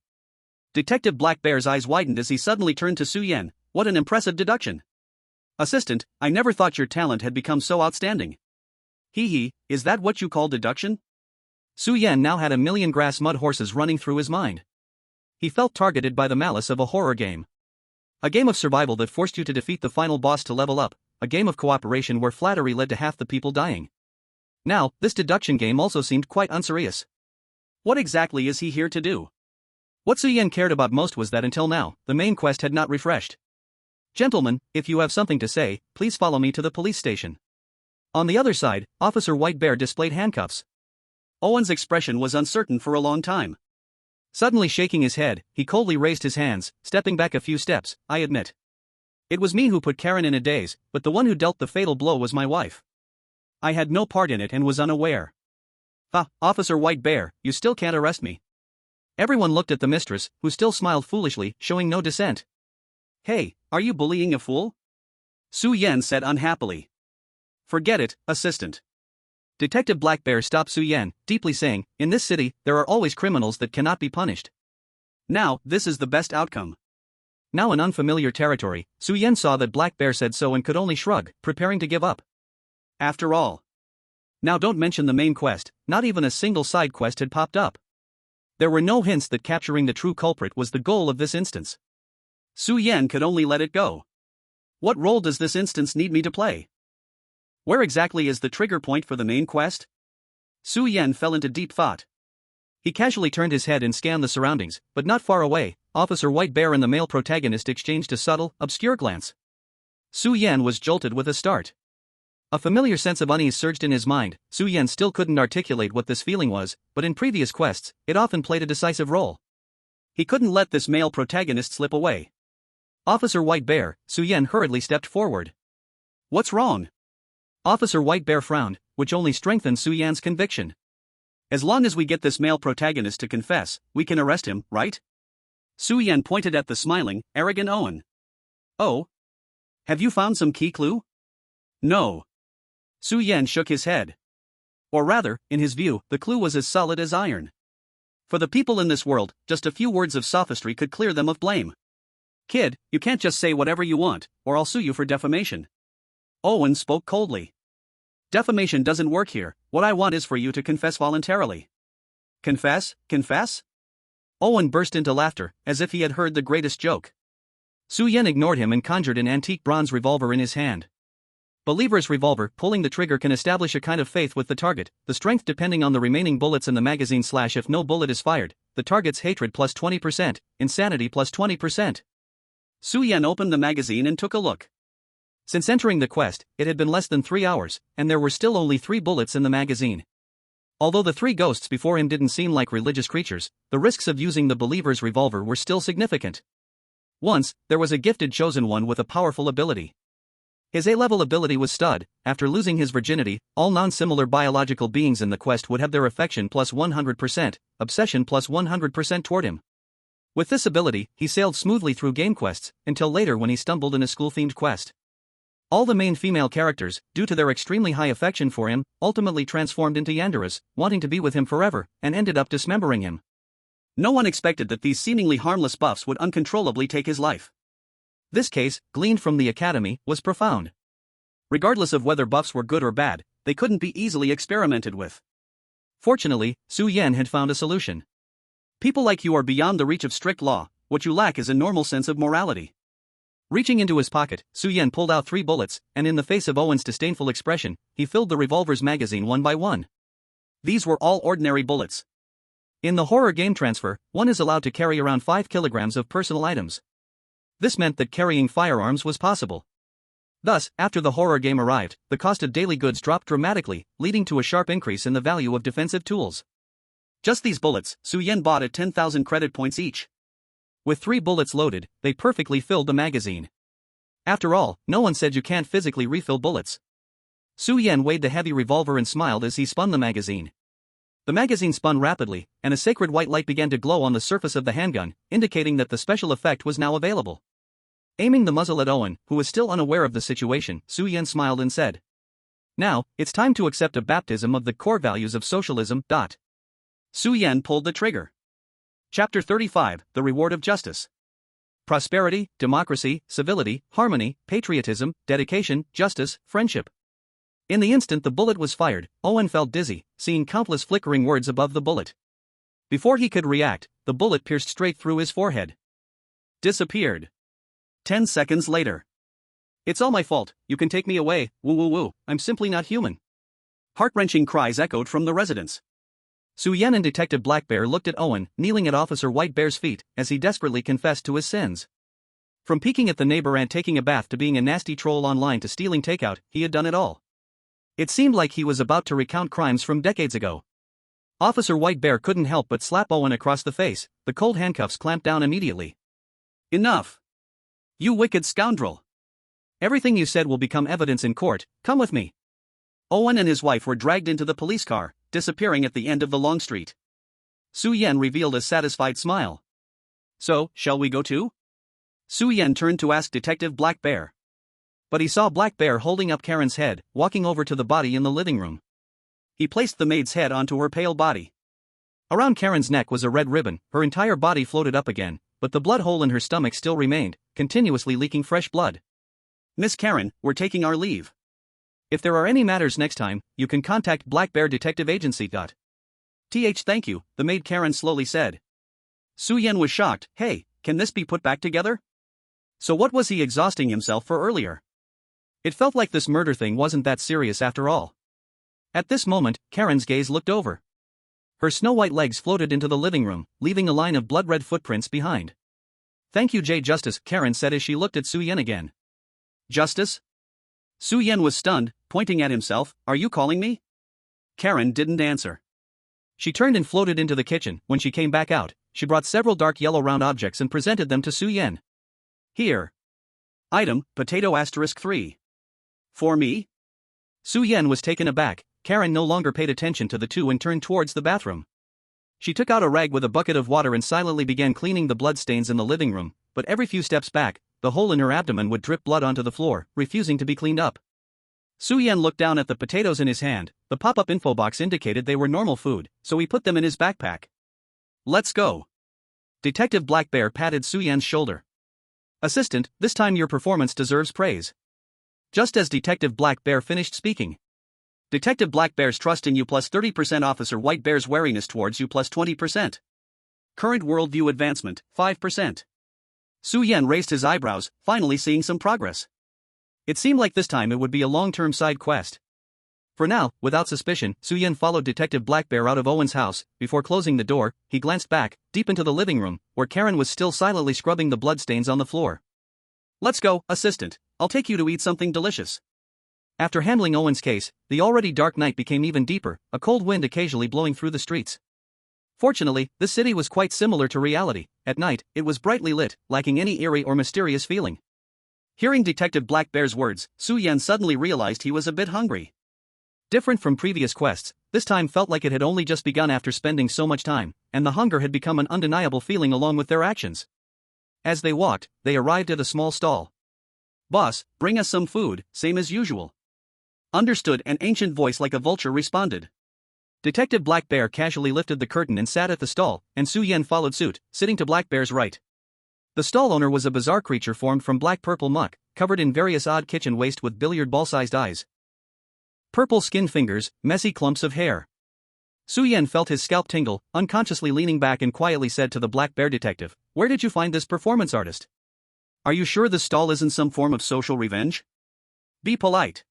Speaker 2: Detective Blackbear's eyes widened as he suddenly turned to Su Yan. What an impressive deduction. Assistant, I never thought your talent had become so outstanding. Is that what you call deduction? Su Yan now had a million grass mud horses running through his mind. He felt targeted by the malice of a horror game. A game of survival that forced you to defeat the final boss to level up, a game of cooperation where flattery led to half the people dying. Now, this deduction game also seemed quite unserious. What exactly is he here to do? What Su Yan cared about most was that until now, the main quest had not refreshed. Gentlemen, if you have something to say, please follow me to the police station. On the other side, Officer White Bear displayed handcuffs. Owen's expression was uncertain for a long time. Suddenly shaking his head, he coldly raised his hands, stepping back a few steps. I admit. It was me who put Karen in a daze, but the one who dealt the fatal blow was my wife. I had no part in it and was unaware. Officer White Bear, you still can't arrest me. Everyone looked at the mistress, who still smiled foolishly, showing no dissent. Hey, are you bullying a fool? Su Yan said unhappily. Forget it, assistant. Detective Blackbear stopped Su Yan, deeply saying, in this city, there are always criminals that cannot be punished. Now, this is the best outcome. Now in unfamiliar territory, Su Yan saw that Blackbear said so and could only shrug, preparing to give up. After all. Now don't mention the main quest, not even a single side quest had popped up. There were no hints that capturing the true culprit was the goal of this instance. Su Yan could only let it go. What role does this instance need me to play? Where exactly is the trigger point for the main quest? Su Yan fell into deep thought. He casually turned his head and scanned the surroundings, but not far away, Officer White Bear and the male protagonist exchanged a subtle, obscure glance. Su Yan was jolted with a start. A familiar sense of unease surged in his mind. Su Yan still couldn't articulate what this feeling was, but in previous quests, it often played a decisive role. He couldn't let this male protagonist slip away. Officer White Bear, Su Yan hurriedly stepped forward. What's wrong? Officer White Bear frowned, which only strengthened Su Yan's conviction. As long as we get this male protagonist to confess, we can arrest him, right? Su Yan pointed at the smiling, arrogant Owen. Oh? Have you found some key clue? No. Su Yan shook his head. Or rather, in his view, the clue was as solid as iron. For the people in this world, just a few words of sophistry could clear them of blame. Kid, you can't just say whatever you want, or I'll sue you for defamation. Owen spoke coldly. Defamation doesn't work here. What I want is for you to confess voluntarily. Confess? Confess? Owen burst into laughter, as if he had heard the greatest joke. Su Yan ignored him and conjured an antique bronze revolver in his hand. Believer's revolver, pulling the trigger can establish a kind of faith with the target, the strength depending on the remaining bullets in the magazine / if no bullet is fired, the target's hatred plus 20%, insanity plus 20%. Su Yan opened the magazine and took a look. Since entering the quest, it had been less than 3 hours, and there were still only 3 bullets in the magazine. Although the 3 ghosts before him didn't seem like religious creatures, the risks of using the believer's revolver were still significant. Once, there was a gifted chosen one with a powerful ability. His A-level ability was stud. After losing his virginity, all non-similar biological beings in the quest would have their affection plus 100%, obsession plus 100% toward him. With this ability, he sailed smoothly through game quests, until later when he stumbled in a school-themed quest. All the main female characters, due to their extremely high affection for him, ultimately transformed into Yanderas, wanting to be with him forever, and ended up dismembering him. No one expected that these seemingly harmless buffs would uncontrollably take his life. This case, gleaned from the academy, was profound. Regardless of whether buffs were good or bad, they couldn't be easily experimented with. Fortunately, Su Yan had found a solution. People like you are beyond the reach of strict law. What you lack is a normal sense of morality. Reaching into his pocket, Su Yan pulled out 3 bullets, and in the face of Owen's disdainful expression, he filled the revolver's magazine one by one. These were all ordinary bullets. In the horror game transfer, one is allowed to carry around 5 kilograms of personal items. This meant that carrying firearms was possible. Thus, after the horror game arrived, the cost of daily goods dropped dramatically, leading to a sharp increase in the value of defensive tools.
Speaker 1: Just these bullets, Su Yan bought at 10,000 credit points each.
Speaker 2: With 3 bullets loaded, they perfectly filled the magazine. After all, no one said you can't physically refill bullets. Su Yan weighed the heavy revolver and smiled as he spun the magazine. The magazine spun rapidly, and a sacred white light began to glow on the surface of the handgun, indicating that the special effect was now available. Aiming the muzzle at Owen, who was still unaware of the situation, Su Yan smiled and said, "Now, it's time to accept a baptism of the core values of socialism."
Speaker 1: Su Yan pulled the trigger. Chapter 35, The Reward of Justice.
Speaker 2: Prosperity, democracy, civility, harmony, patriotism, dedication, justice, friendship. In the instant the bullet was fired, Owen felt dizzy, seeing countless flickering words above the bullet. Before he could react, the bullet pierced straight through his forehead.
Speaker 1: Disappeared. 10 seconds later.
Speaker 2: "It's all my fault, you can take me away, woo woo woo, I'm simply not human."
Speaker 1: Heart-wrenching cries echoed from the residents.
Speaker 2: Su Yan and Detective Blackbear looked at Owen, kneeling at Officer Whitebear's feet, as he desperately confessed to his sins. From peeking at the neighbor and taking a bath to being a nasty troll online to stealing takeout, he had done it all. It seemed like he was about to recount crimes from decades ago. Officer Whitebear couldn't help but slap Owen across the face, the cold handcuffs clamped down immediately.
Speaker 1: "Enough! You wicked scoundrel!
Speaker 2: Everything you said will become evidence in court, come with me."
Speaker 1: Owen and his wife were dragged into the police car, disappearing at the end of the long street. Su Yan revealed a satisfied smile. "So, shall we go too?" Su Yan turned to ask Detective Blackbear.
Speaker 2: But he saw Blackbear holding up Karen's head, walking over to the body in the living room.
Speaker 1: He placed the maid's head onto her pale body.
Speaker 2: Around Karen's neck was a red ribbon, her entire body floated up again, but the blood hole in her stomach still remained, continuously leaking fresh blood.
Speaker 1: "Miss Karen, we're taking our leave.
Speaker 2: If there are any matters next time, you can contact Blackbear Detective Agency.
Speaker 1: Thank you," the maid Karen slowly said. Su Yan was shocked. "Hey, can this be put back together?" So what was he exhausting himself for earlier?
Speaker 2: It felt like this murder thing wasn't that serious after all. At this moment, Karen's gaze looked over. Her snow-white legs floated into the living room, leaving a line of blood-red footprints behind. "Thank you, Justice," Karen said as she looked at Su Yan again.
Speaker 1: "Justice?" Su Yan was stunned, pointing at himself. "Are you calling me?" Karen didn't answer.
Speaker 2: She turned and floated into the kitchen. When she came back out, she brought several dark yellow round objects and presented them to Su Yan.
Speaker 1: "Here. Item, potato *3. For me?"
Speaker 2: Su Yan was taken aback. Karen no longer paid attention to the two and turned towards the bathroom. She took out a rag with a bucket of water and silently began cleaning the bloodstains in the living room, but every few steps back, the hole in her abdomen would drip blood onto the floor, refusing to be cleaned up. Su Yan looked down at the potatoes in his hand. The pop-up info box indicated they were normal food, so he put them in his backpack.
Speaker 1: "Let's go."
Speaker 2: Detective Blackbear patted Su Yan's shoulder. "Assistant, this time your performance deserves praise." Just as Detective Blackbear finished speaking,
Speaker 1: "Detective Blackbear's trust in you plus 30%, Officer Whitebear's wariness towards you plus 20%. Current worldview advancement, 5%. Su Yan raised his eyebrows, finally seeing some progress.
Speaker 2: It seemed like this time it would be a long-term side quest. For now, without suspicion, Su Yan followed Detective Blackbear out of Owen's house. Before closing the door, he glanced back, deep into the living room, where Karen was still silently scrubbing the bloodstains on the floor.
Speaker 1: "Let's go, Assistant. I'll take you to eat something delicious."
Speaker 2: After handling Owen's case, the already dark night became even deeper, a cold wind occasionally blowing through the streets. Fortunately, the city was quite similar to reality. At night, it was brightly lit, lacking any eerie or mysterious feeling.
Speaker 1: Hearing Detective Blackbear's words, Su Yan suddenly realized he was a bit hungry.
Speaker 2: Different from previous quests, this time felt like it had only just begun after spending so much time, and the hunger had become an undeniable feeling along with their actions. As they walked, they arrived at a small stall.
Speaker 1: "Boss, bring us some food, same as usual." Understood, an ancient voice like a vulture responded.
Speaker 2: Detective Blackbear casually lifted the curtain and sat at the stall, and Su Yan followed suit, sitting to Blackbear's right. The stall owner was a bizarre creature formed from black-purple muck, covered in various odd kitchen waste with billiard ball-sized eyes. Purple skinned fingers, messy clumps of hair. Su Yan felt his scalp tingle, unconsciously leaning back and quietly said to the Black Bear detective, "Where did you find this performance artist?"
Speaker 1: "Are you sure this stall isn't some form of social revenge? Be polite."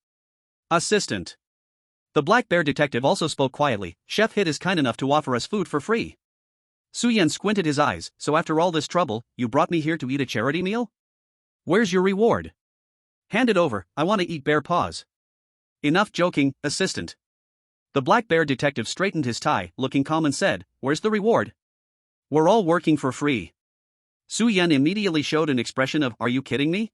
Speaker 1: "Assistant."
Speaker 2: The Black Bear detective also spoke quietly. "Chef Hit is kind enough to offer us food for free."
Speaker 1: Su Yan squinted his eyes. "So after all this trouble, you brought me here to eat a charity meal? Where's your reward?"
Speaker 2: Hand it over, I want to eat bear paws. Enough joking, assistant. The black bear detective straightened his tie, looking calm and said, where's the reward? We're all working for free. Su Yan immediately showed an expression of, are you kidding me?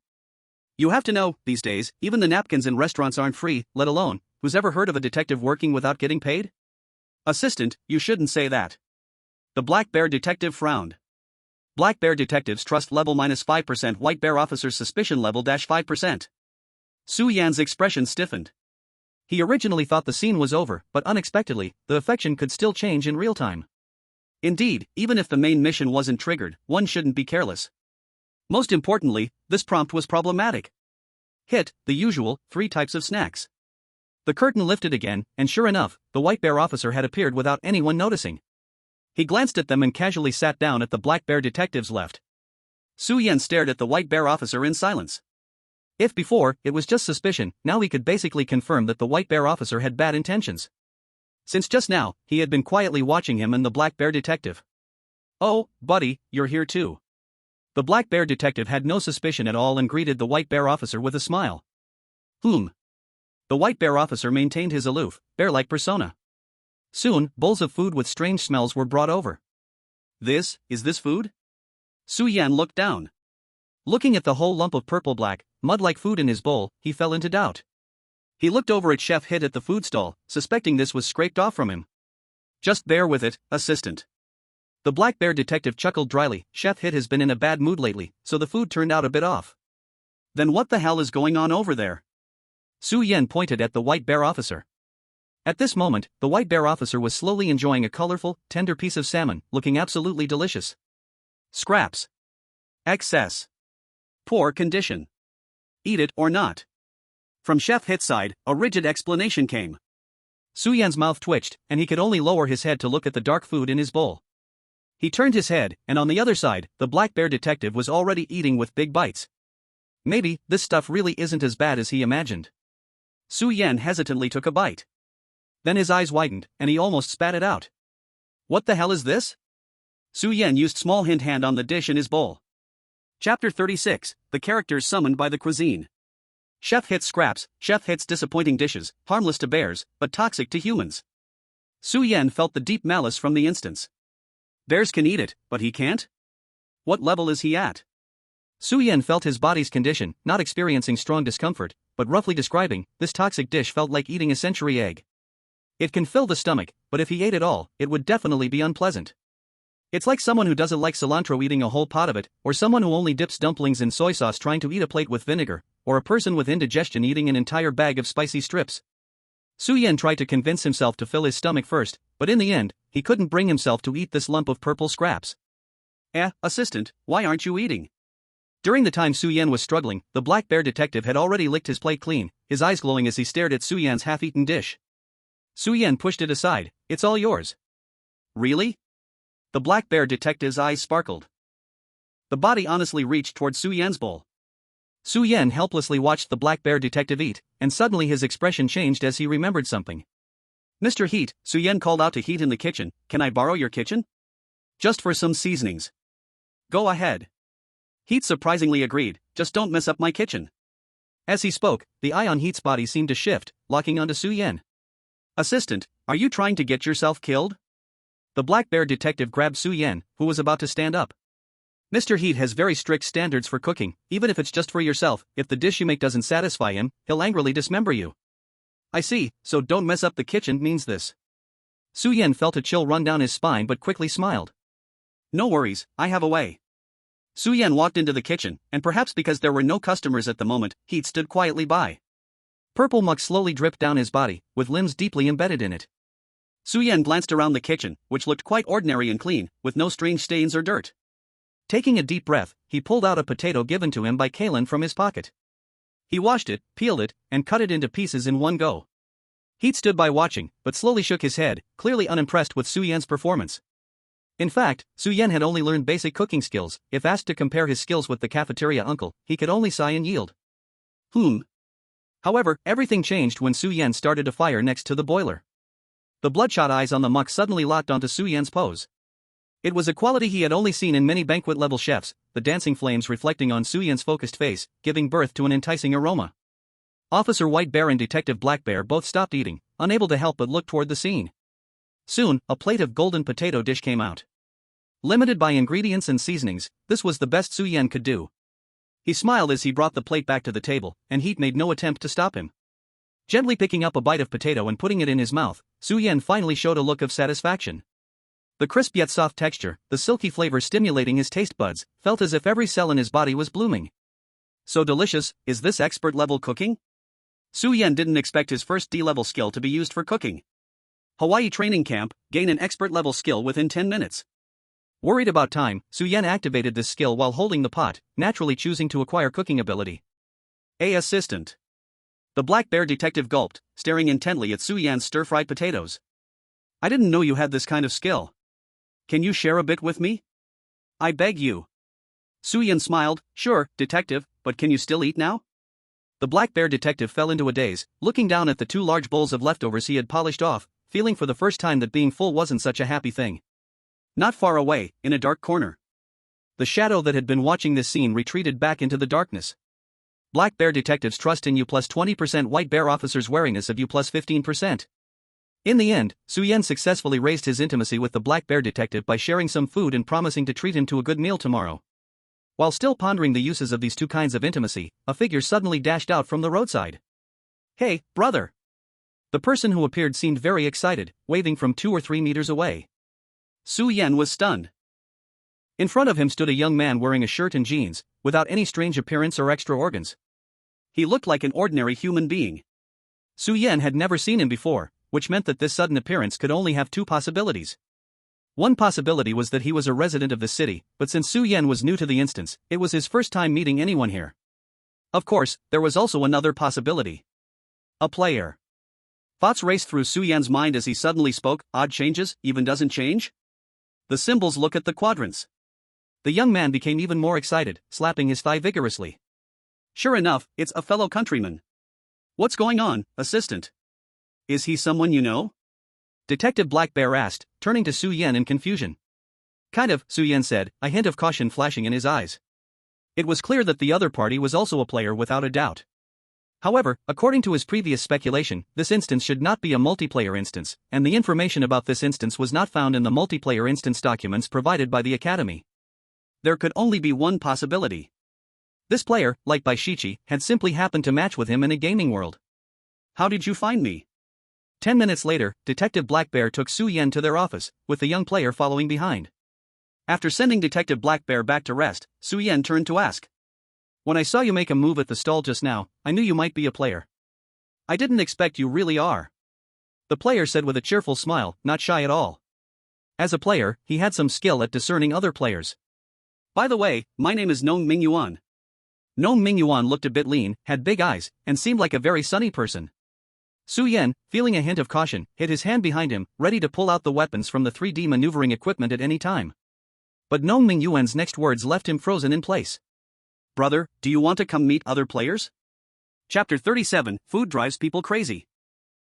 Speaker 2: You have to know, these days, even the napkins in restaurants aren't free, let alone, who's ever heard of a detective working without getting paid? Assistant, you shouldn't say that. The black bear detective frowned. Black bear detectives trust level -5%, white bear officers suspicion level -5%. Su Yan's expression stiffened. He originally thought the scene was over, but unexpectedly, the affection could still change in real time. Indeed, even if the main mission wasn't triggered, one shouldn't be careless. Most importantly, this prompt was problematic. Hit, the usual, 3 types of snacks. The curtain lifted again, and sure enough, the white bear officer had appeared without anyone noticing. He glanced at them and casually sat down at the black bear detective's left. Su Yan stared at the white bear officer in silence. If before, it was just suspicion, now he could basically confirm that the white bear officer had bad intentions. Since just now, he had been quietly watching him and the black bear detective. Oh, buddy, you're here too. The black bear detective had no suspicion at all and greeted the white bear officer with a smile. The white bear officer maintained his aloof, bear-like persona. Soon, bowls of food with strange smells were brought over. Is this food? Su Yan looked down. Looking at the whole lump of purple-black, mud-like food in his bowl, he fell into doubt. He looked over at Chef Hit at the food stall, suspecting this was scraped off from him. Just bear with it, assistant. The black bear detective chuckled dryly. Chef Hit has been in a bad mood lately, so the food turned out a bit off. Then what the hell is going on over there? Su Yan pointed at the white bear officer. At this moment, the white bear officer was slowly enjoying a colorful, tender piece of salmon, looking absolutely delicious. Scraps. Excess. Poor condition. Eat it or not. From Chef Hit's side, a rigid explanation came. Su Yan's mouth twitched, and he could only lower his head to look at the dark food in his bowl. He turned his head, and on the other side, the black bear detective was already eating with big bites. Maybe, this stuff really isn't as bad as he imagined. Su Yan hesitantly took a bite. Then his eyes widened, and he almost spat it out. What the hell is this? Su Yan used small hand on the dish in his bowl. Chapter 36, The Characters Summoned by the Cuisine. Chef Hit's scraps, Chef Hit's disappointing dishes, harmless to bears, but toxic to humans. Su Yan felt the deep malice from the instance. Bears can eat it, but he can't? What level is he at? Su Yan felt his body's condition, not experiencing strong discomfort, but roughly describing, this toxic dish felt like eating a century egg. It can fill the stomach, but if he ate it all, it would definitely be unpleasant. It's like someone who doesn't like cilantro eating a whole pot of it, or someone who only dips dumplings in soy sauce trying to eat a plate with vinegar, or a person with indigestion eating an entire bag of spicy strips. Su Yan tried to convince himself to fill his stomach first, but in the end, he couldn't bring himself to eat this lump of purple scraps. Assistant, why aren't you eating? During the time Su Yan was struggling, the black bear detective had already licked his plate clean, his eyes glowing as he stared at Su Yan's half-eaten dish. Su Yan pushed it aside. It's all yours. Really? The black bear detective's eyes sparkled. The body honestly reached toward Su Yan's bowl. Su Yan helplessly watched the black bear detective eat, and suddenly his expression changed as he remembered something. Mr. Heat, Su Yan called out to Heat in the kitchen, can I borrow your kitchen? Just for some seasonings. Go ahead. Heat surprisingly agreed, just don't mess up my kitchen. As he spoke, the eye on Heat's body seemed to shift, locking onto Su Yan. Assistant, are you trying to get yourself killed? The black bear detective grabbed Su Yan, who was about to stand up. Mr. Heat has very strict standards for cooking, even if it's just for yourself. If the dish you make doesn't satisfy him, he'll angrily dismember you. I see, so don't mess up the kitchen means this. Su Yan felt a chill run down his spine but quickly smiled. No worries, I have a way. Su Yan walked into the kitchen, and perhaps because there were no customers at the moment, Heat stood quietly by. Purple muck slowly dripped down his body, with limbs deeply embedded in it. Su Yan glanced around the kitchen, which looked quite ordinary and clean, with no strange stains or dirt. Taking a deep breath, he pulled out a potato given to him by Kalen from his pocket. He washed it, peeled it, and cut it into pieces in one go. Heat stood by watching, but slowly shook his head, clearly unimpressed with Su Yan's performance. In fact, Su Yan had only learned basic cooking skills. If asked to compare his skills with the cafeteria uncle, he could only sigh and yield. However, everything changed when Su Yan started a fire next to the boiler. The bloodshot eyes on the muck suddenly locked onto Su Yan's pose. It was a quality he had only seen in many banquet-level chefs, the dancing flames reflecting on Su Yan's focused face, giving birth to an enticing aroma. Officer White Bear and Detective Black Bear both stopped eating, unable to help but look toward the scene. Soon, a plate of golden potato dish came out. Limited by ingredients and seasonings, this was the best Su Yan could do. He smiled as he brought the plate back to the table, and Heat made no attempt to stop him. Gently picking up a bite of potato and putting it in his mouth, Su Yan finally showed a look of satisfaction. The crisp yet soft texture, the silky flavor stimulating his taste buds, felt as if every cell in his body was blooming. So delicious, is this expert-level cooking? Su Yan didn't expect his first D-level skill to be used for cooking. Hawaii training camp, gain an expert-level skill within 10 minutes. Worried about time, Su Yan activated this skill while holding the pot, naturally choosing to acquire cooking ability. A assistant. The Black Bear detective gulped, staring intently at Su Yan's stir-fried potatoes. I didn't know you had this kind of skill. Can you share a bit with me? I beg you. Su Yan smiled, sure, detective, but can you still eat now? The Black Bear detective fell into a daze, looking down at the 2 large bowls of leftovers he had polished off, feeling for the first time that being full wasn't such a happy thing. Not far away, in a dark corner. The shadow that had been watching this scene retreated back into the darkness. Black Bear detectives trust in you plus 20%, White Bear officers wariness of you plus 15%. In the end, Su Yan successfully raised his intimacy with the Black Bear detective by sharing some food and promising to treat him to a good meal tomorrow. While still pondering the uses of these 2 kinds of intimacy, a figure suddenly dashed out from the roadside. Hey, brother! The person who appeared seemed very excited, waving from 2 or 3 meters away. Su Yan was stunned. In front of him stood a young man wearing a shirt and jeans, without any strange appearance or extra organs. He looked like an ordinary human being. Su Yan had never seen him before, which meant that this sudden appearance could only have 2 possibilities. One possibility was that he was a resident of the city, but since Su Yan was new to the instance, it was his first time meeting anyone here. Of course, there was also another possibility. A player. Thoughts raced through Su Yan's mind as he suddenly spoke, odd changes, even doesn't change? The symbols look at the quadrants. The young man became even more excited, slapping his thigh vigorously. Sure enough, it's a fellow countryman. What's going on, assistant? Is he someone you know? Detective Black Bear asked, turning to Su Yan in confusion. Kind of, Su Yan said, a hint of caution flashing in his eyes. It was clear that the other party was also a player without a doubt. However, according to his previous speculation, this instance should not be a multiplayer instance, and the information about this instance was not found in the multiplayer instance documents provided by the Academy. There could only be one possibility. This player, like Baishichi, had simply happened to match with him in a gaming world. How did you find me? 10 minutes later, Detective Black Bear took Su Yan to their office, with the young player following behind. After sending Detective Black Bear back to rest, Su Yan turned to ask. When I saw you make a move at the stall just now, I knew you might be a player. I didn't expect you really are. The player said with a cheerful smile, not shy at all. As a player, he had some skill at discerning other players. By the way, my name is Nong Mingyuan. Nong Mingyuan looked a bit lean, had big eyes, and seemed like a very sunny person. Su Yan, feeling a hint of caution, hid his hand behind him, ready to pull out the weapons from the 3D maneuvering equipment at any time. But Nong Mingyuan's next words left him frozen in place. Brother, do you want to come meet other players? Chapter 37, Food Drives People Crazy.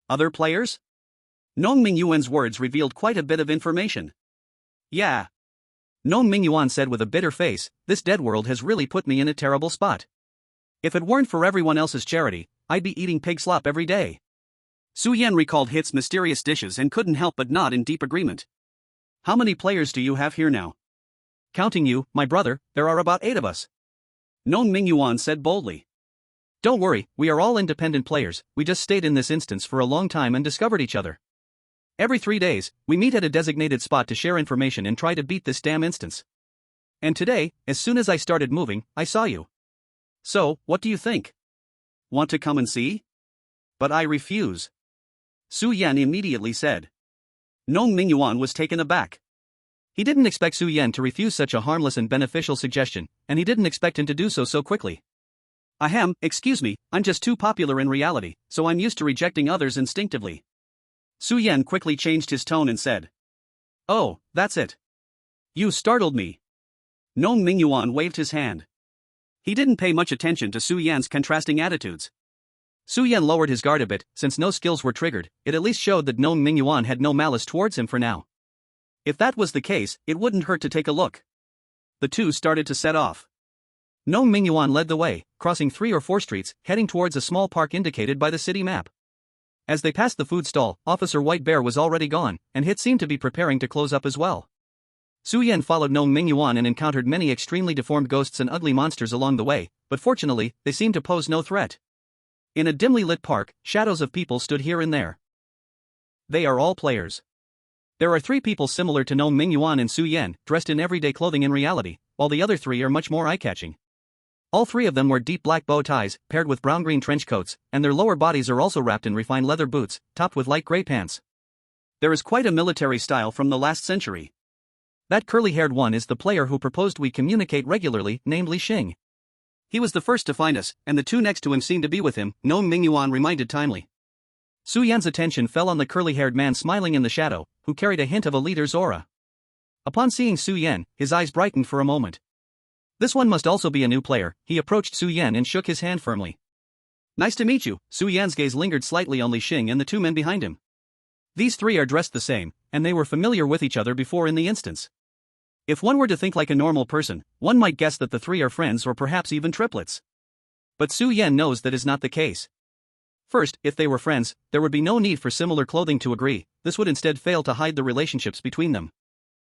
Speaker 2: Other players? Nong Mingyuan's words revealed quite a bit of information. Yeah. Nong Mingyuan said with a bitter face, this dead world has really put me in a terrible spot. If it weren't for everyone else's charity, I'd be eating pig slop every day. Su Yan recalled Hit's mysterious dishes and couldn't help but nod in deep agreement. How many players do you have here now? Counting you, my brother, there are about 8 of us. Nong Mingyuan said boldly. Don't worry, we are all independent players, we just stayed in this instance for a long time and discovered each other. Every 3 days, we meet at a designated spot to share information and try to beat this damn instance. And today, as soon as I started moving, I saw you. So, what do you think? Want to come and see? But I refuse. Su Yan immediately said. Nong Mingyuan was taken aback. He didn't expect Su Yan to refuse such a harmless and beneficial suggestion, and he didn't expect him to do so quickly. Ahem, excuse me, I'm just too popular in reality, so I'm used to rejecting others instinctively. Su Yan quickly changed his tone and said. Oh, that's it. You startled me. Nong Mingyuan waved his hand. He didn't pay much attention to Su Yan's contrasting attitudes. Su Yan lowered his guard a bit, since no skills were triggered, it at least showed that Nong Mingyuan had no malice towards him for now.
Speaker 1: If that was the case, it wouldn't hurt to take a look. The two started to set off. Nong Mingyuan led the way, crossing 3 or 4 streets, heading towards a small park indicated by the city map. As they passed the food stall, Officer White Bear was already gone, and Hit seemed to be preparing to close up as well. Su Yan followed Nong Mingyuan and encountered many extremely deformed ghosts and ugly monsters along the way, but fortunately, they seemed to pose no threat. In a dimly lit park, shadows of people stood here and there. They are all players. There are 3 people similar to Nong Mingyuan and Su Yan, dressed in everyday clothing in reality, while the other 3 are much more eye-catching. All 3 of them wear deep black bow ties, paired with brown-green trench coats, and their lower bodies are also wrapped in refined leather boots, topped with light gray pants. There is quite a military style from the last century. That curly-haired one is the player who proposed we communicate regularly, named Li Xing. He was the first to find us, and the 2 next to him seemed to be with him, Nong Mingyuan reminded timely. Su Yan's attention fell on the curly-haired man smiling in the shadow, who carried a hint of a leader's aura. Upon seeing Su Yan, his eyes brightened for a moment. This one must also be a new player. He approached Su Yan and shook his hand firmly. Nice to meet you. Su Yan's gaze lingered slightly on Li Xing and the 2 men behind him. These 3 are dressed the same, and they were familiar with each other before in the instance. If one were to think like a normal person, one might guess that the 3 are friends or perhaps even triplets. But Su Yan knows that is not the case. First, if they were friends, there would be no need for similar clothing to agree, this would instead fail to hide the relationships between them.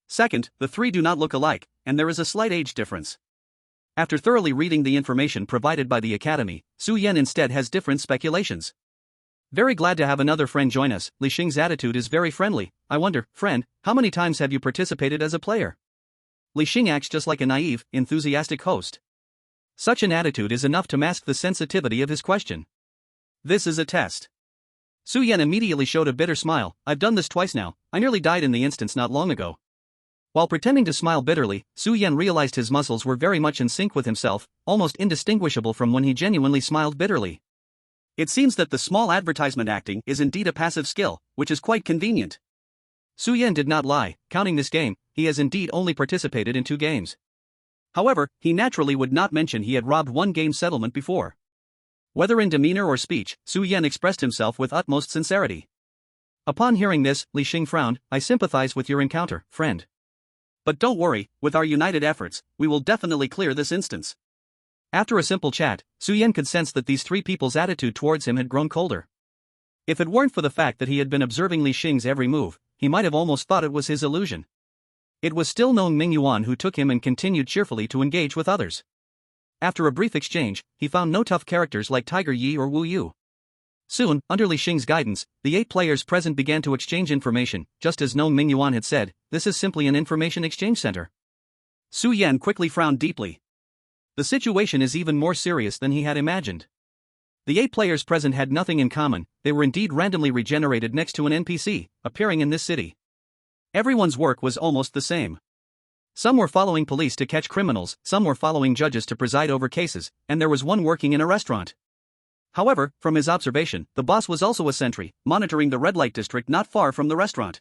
Speaker 1: Second, the 3 do not look alike, and there is a slight age difference. After thoroughly reading the information provided by the Academy, Su Yan instead has different speculations. Very glad to have another friend join us. Li Xing's attitude is very friendly. I wonder, friend, how many times have you participated as a player? Li Xing acts just like a naive, enthusiastic host. Such an attitude is enough to mask the sensitivity of his question. This is a test. Su Yan immediately showed a bitter smile. I've done this twice now. I nearly died in the instance not long ago. While pretending to smile bitterly, Su Yan realized his muscles were very much in sync with himself, almost indistinguishable from when he genuinely smiled bitterly. It seems that the small advertisement acting is indeed a passive skill, which is quite convenient. Su Yan did not lie. Counting this game, he has indeed only participated in 2 games. However, he naturally would not mention he had robbed 1 game settlement before. Whether in demeanor or speech, Su Yan expressed himself with utmost sincerity. Upon hearing this, Li Xing frowned. I sympathize with your encounter, friend. But don't worry, with our united efforts, we will definitely clear this instance. After a simple chat, Su Yan could sense that these 3 people's attitude towards him had grown colder. If it weren't for the fact that he had been observing Li Xing's every move, he might have almost thought it was his illusion. It was still Nong Mingyuan who took him and continued cheerfully to engage with others. After a brief exchange, he found no tough characters like Tiger Yi or Wu Yu. Soon, under Li Xing's guidance, the 8 players present began to exchange information. Just as Nong Mingyuan had said, this is simply an information exchange center. Su Yan quickly frowned deeply. The situation is even more serious than he had imagined. The 8 players present had nothing in common. They were indeed randomly regenerated next to an NPC, appearing in this city. Everyone's work was almost the same. Some were following police to catch criminals, some were following judges to preside over cases, and there was one working in a restaurant. However, from his observation, the boss was also a sentry, monitoring the red light district not far from the restaurant.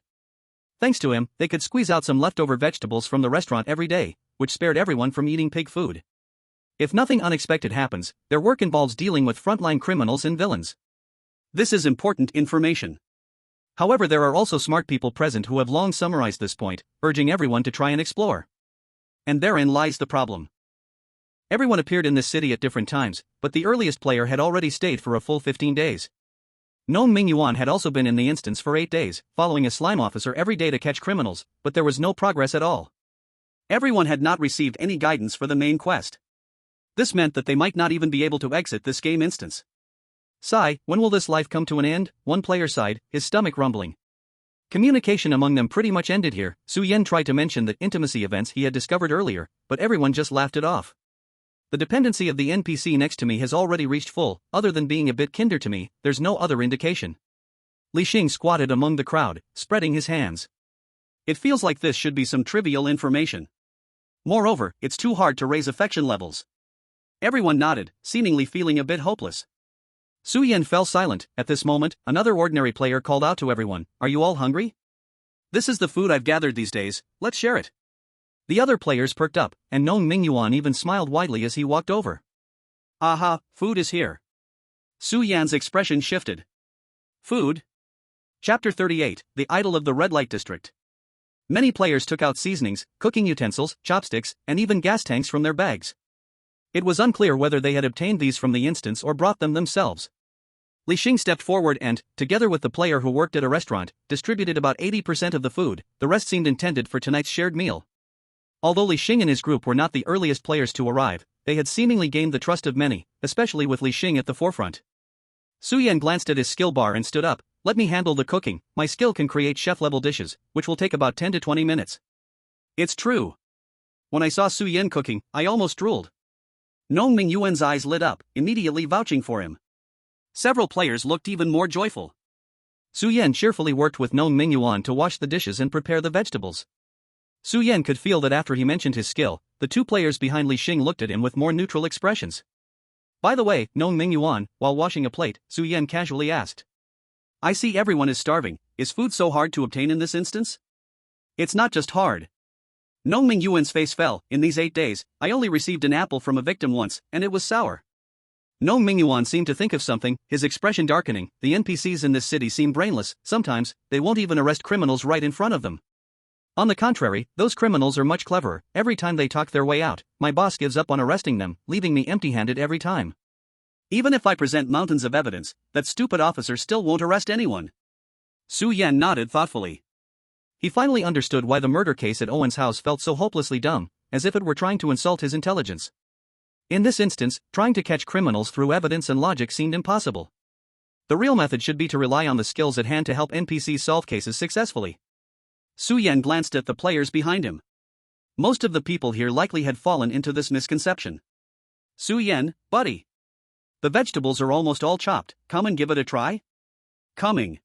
Speaker 1: Thanks to him, they could squeeze out some leftover vegetables from the restaurant every day, which spared everyone from eating pig food. If nothing unexpected happens, their work involves dealing with frontline criminals and villains. This is important information. However, there are also smart people present who have long summarized this point, urging everyone to try and explore. And therein lies the problem. Everyone appeared in this city at different times, but the earliest player had already stayed for a full 15 days. Nong Mingyuan had also been in the instance for 8 days, following a slime officer every day to catch criminals, but there was no progress at all. Everyone had not received any guidance for the main quest. This meant that they might not even be able to exit this game instance. Sigh, when will this life come to an end? One player sighed, his stomach rumbling. Communication among them pretty much ended here. Su Yan tried to mention the intimacy events he had discovered earlier, but everyone just laughed it off. The dependency of the NPC next to me has already reached full. Other than being a bit kinder to me, there's no other indication. Li Xing squatted among the crowd, spreading his hands. It feels like this should be some trivial information. Moreover, it's too hard to raise affection levels. Everyone nodded, seemingly feeling a bit hopeless. Su Yan fell silent. At this moment, another ordinary player called out to everyone, "Are you all hungry? This is the food I've gathered these days, let's share it." The other players perked up, and Nong Mingyuan even smiled widely as he walked over. Aha, food is here. Su Yan's expression shifted. Food? Chapter 38, The Idol of the Red Light District.
Speaker 2: Many players took out seasonings, cooking utensils, chopsticks, and even gas tanks from their bags. It was unclear whether they had obtained these from the instance or brought them themselves. Li Xing stepped forward and, together with the player who worked at a restaurant, distributed about 80% of the food. The rest seemed intended for tonight's shared meal. Although Li Xing and his group were not the earliest players to arrive, they had seemingly gained the trust of many, especially with Li Xing at the forefront. Su Yan glanced at his skill bar and stood up. "Let me handle the cooking. My skill can create chef-level dishes, which will take about 10 to 20 minutes. It's true. When I saw Su Yan cooking, I almost drooled." Nong Mingyuan's eyes lit up, immediately vouching for him. Several players looked even more joyful. Su Yan cheerfully worked with Nong Mingyuan to wash the dishes and prepare the vegetables. Su Yan could feel that after he mentioned his skill, the two players behind Li Xing looked at him with more neutral expressions. "By the way, Nong Mingyuan," while washing a plate, Su Yan casually asked, "I see everyone is starving. Is food so hard to obtain in this instance?" "It's not just hard." Nong Mingyuan's face fell. "In these 8 days, I only received an apple from a victim once, and it was sour." Nong Mingyuan seemed to think of something, his expression darkening. "The NPCs in this city seem brainless. Sometimes, they won't even arrest criminals right in front of them. On the contrary, those criminals are much cleverer. Every time they talk their way out, my boss gives up on arresting them, leaving me empty-handed every time. Even if I present mountains of evidence, that stupid officer still won't arrest anyone." Su Yan nodded thoughtfully. He finally understood why the murder case at Owen's house felt so hopelessly dumb, as if it were trying to insult his intelligence. In this instance, trying to catch criminals through evidence and logic seemed impossible. The real method should be to rely on the skills at hand to help NPCs solve cases successfully. Su Yan glanced at the players behind him. Most of the people here likely had fallen into this misconception. "Su Yan, buddy. The vegetables are almost all chopped. Come and give it a try?" "Coming."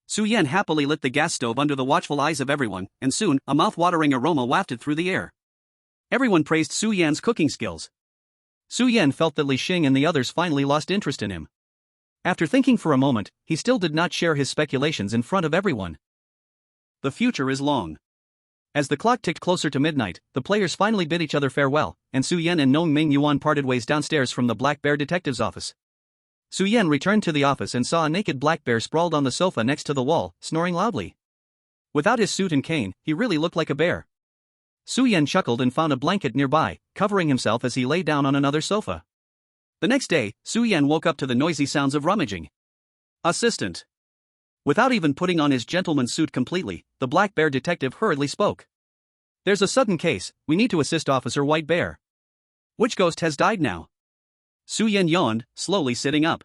Speaker 2: Su Yan happily lit the gas stove under the watchful eyes of everyone, and soon, a mouth-watering aroma wafted through the air. Everyone praised Su Yan's cooking skills. Su Yan felt that Li Xing and the others finally lost interest in him. After thinking for a moment, he still did not share his speculations in front of everyone. The future is long. As the clock ticked closer to midnight, the players finally bid each other farewell, and Su Yan and Nong Mingyuan parted ways downstairs from the Black Bear detective's office. Su Yan returned to the office and saw a naked black bear sprawled on the sofa next to the wall, snoring loudly. Without his suit and cane, he really looked like a bear. Su Yan chuckled and found a blanket nearby, covering himself as he lay down on another sofa. The next day, Su Yan woke up to the noisy sounds of rummaging. "Assistant." Without even putting on his gentleman's suit completely, the Black Bear detective hurriedly spoke. "There's a sudden case. We need to assist Officer White Bear." "Which ghost has died now?" Su Yan yawned, slowly sitting up.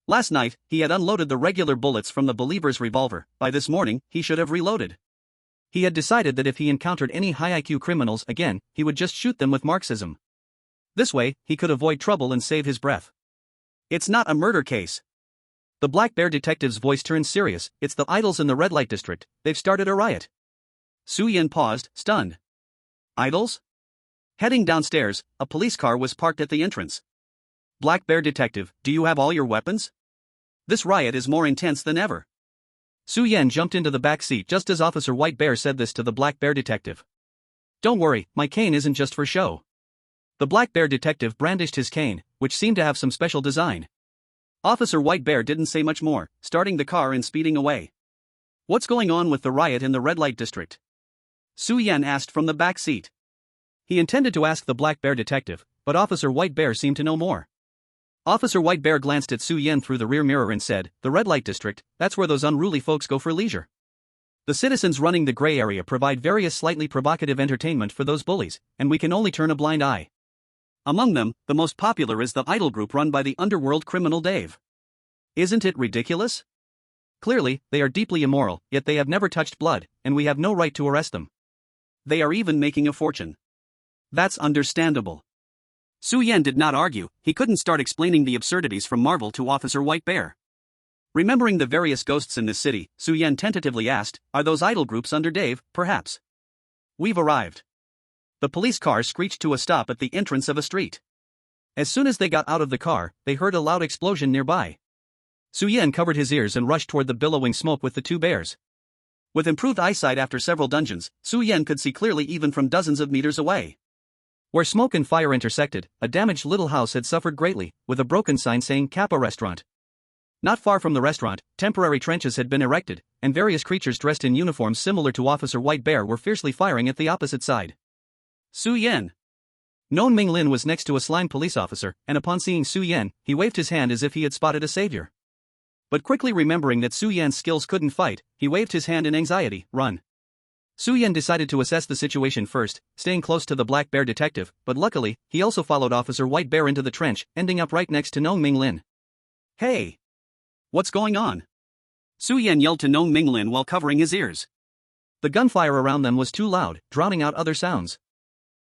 Speaker 2: Last night, he had unloaded the regular bullets from the believer's revolver. By this morning, he should have reloaded. He had decided that if he encountered any high-IQ criminals again, he would just shoot them with Marxism. This way, he could avoid trouble and save his breath. "It's not a murder case." The Black Bear detective's voice turned serious. "It's the idols in the red light district. They've started a riot." Su Yan paused, stunned. "Idols?" Heading downstairs, a police car was parked at the entrance. "Black Bear detective, do you have all your weapons? This riot is more intense than ever." Su Yan jumped into the back seat just as Officer White Bear said this to the Black Bear detective. "Don't worry, my cane isn't just for show." The Black Bear detective brandished his cane, which seemed to have some special design. Officer White Bear didn't say much more, starting the car and speeding away. "What's going on with the riot in the red light district?" Su Yan asked from the back seat. He intended to ask the Black Bear detective, but Officer White Bear seemed to know more. Officer White Bear glanced at Su Yan through the rear mirror and said, "The red light district, that's where those unruly folks go for leisure. The citizens running the gray area provide various slightly provocative entertainment for those bullies, and we can only turn a blind eye. Among them, the most popular is the idol group run by the underworld criminal Dave. Isn't it ridiculous? Clearly, they are deeply immoral, yet they have never touched blood, and we have no right to arrest them. They are even making a fortune. That's understandable." Su Yan did not argue. He couldn't start explaining the absurdities from Marvel to Officer White Bear. Remembering the various ghosts in this city, Su Yan tentatively asked, "Are those idol groups under Dave, perhaps?" "We've arrived." The police car screeched to a stop at the entrance of a street. As soon as they got out of the car, they heard a loud explosion nearby. Su Yan covered his ears and rushed toward the billowing smoke with the two bears. With improved eyesight after several dungeons, Su Yan could see clearly even from dozens of meters away. Where smoke and fire intersected, a damaged little house had suffered greatly, with a broken sign saying Kappa Restaurant. Not far from the restaurant, temporary trenches had been erected, and various creatures dressed in uniforms similar to Officer White Bear were fiercely firing at the opposite side.
Speaker 1: Su Yan.
Speaker 2: Known Ming Lin was next to a slime police officer, and upon seeing Su Yan, he waved his hand as if he had spotted a savior. But quickly remembering that Su Yan's skills couldn't fight, he waved his hand in anxiety. Run. Su Yan decided to assess the situation first, staying close to the Black Bear detective, but luckily, he also followed Officer White Bear into the trench, ending up right next to Known Ming Lin.
Speaker 1: Hey! What's going on? Su Yan yelled to Known Ming Lin while covering his ears.
Speaker 2: The gunfire around them was too loud, drowning out other sounds.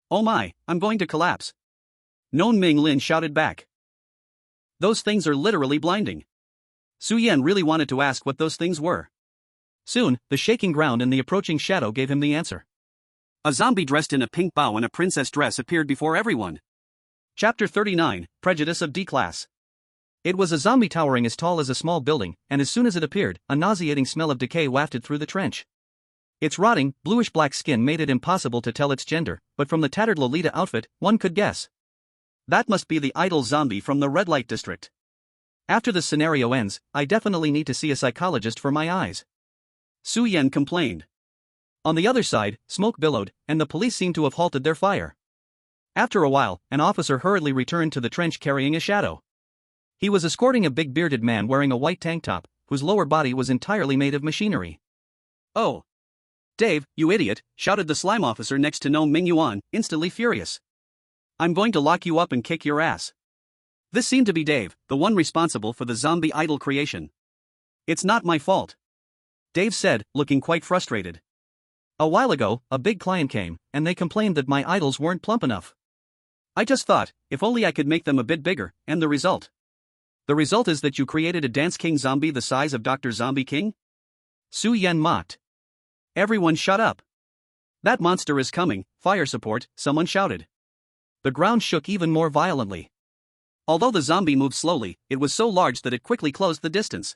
Speaker 1: Oh my, I'm going to collapse. Known Ming Lin shouted back. Those things are literally blinding. Su Yan really wanted to ask what those things were.
Speaker 2: Soon, the shaking ground and the approaching shadow gave him the answer.
Speaker 1: A zombie dressed in a pink bow and a princess dress appeared before everyone. Chapter 39, Prejudice of D-Class.
Speaker 2: It was a zombie towering as tall as a small building, and as soon as it appeared, a nauseating smell of decay wafted through the trench. Its rotting, bluish-black skin made it impossible to tell its gender, but from the tattered Lolita outfit, one could guess.
Speaker 1: That must be the idol zombie from the red light district.
Speaker 2: After this scenario ends, I definitely need to see a psychologist for my eyes.
Speaker 1: Su Yan complained.
Speaker 2: On the other side, smoke billowed, and the police seemed to have halted their fire. After a while, an officer hurriedly returned to the trench carrying a shadow. He was escorting a big bearded man wearing a white tank top, whose lower body was entirely made of machinery.
Speaker 1: Oh! Dave, you idiot, shouted the slime officer next to Known Ming Yuan, instantly furious. I'm going to lock you up and kick your ass. This seemed to be Dave, the one responsible for the zombie idol creation. It's not my fault, Dave said, looking quite frustrated.
Speaker 2: A while ago, a big client came, and they complained that my idols weren't plump enough.
Speaker 1: I just thought, if only I could make them a bit bigger, and the result. The result is that you created a Dance King zombie the size of Dr. Zombie King?
Speaker 2: Su Yan mocked.
Speaker 1: Everyone shut up. That monster is coming, fire support, someone shouted.
Speaker 2: The ground shook even more violently.
Speaker 1: Although the zombie moved slowly, it was so large that it quickly closed the distance.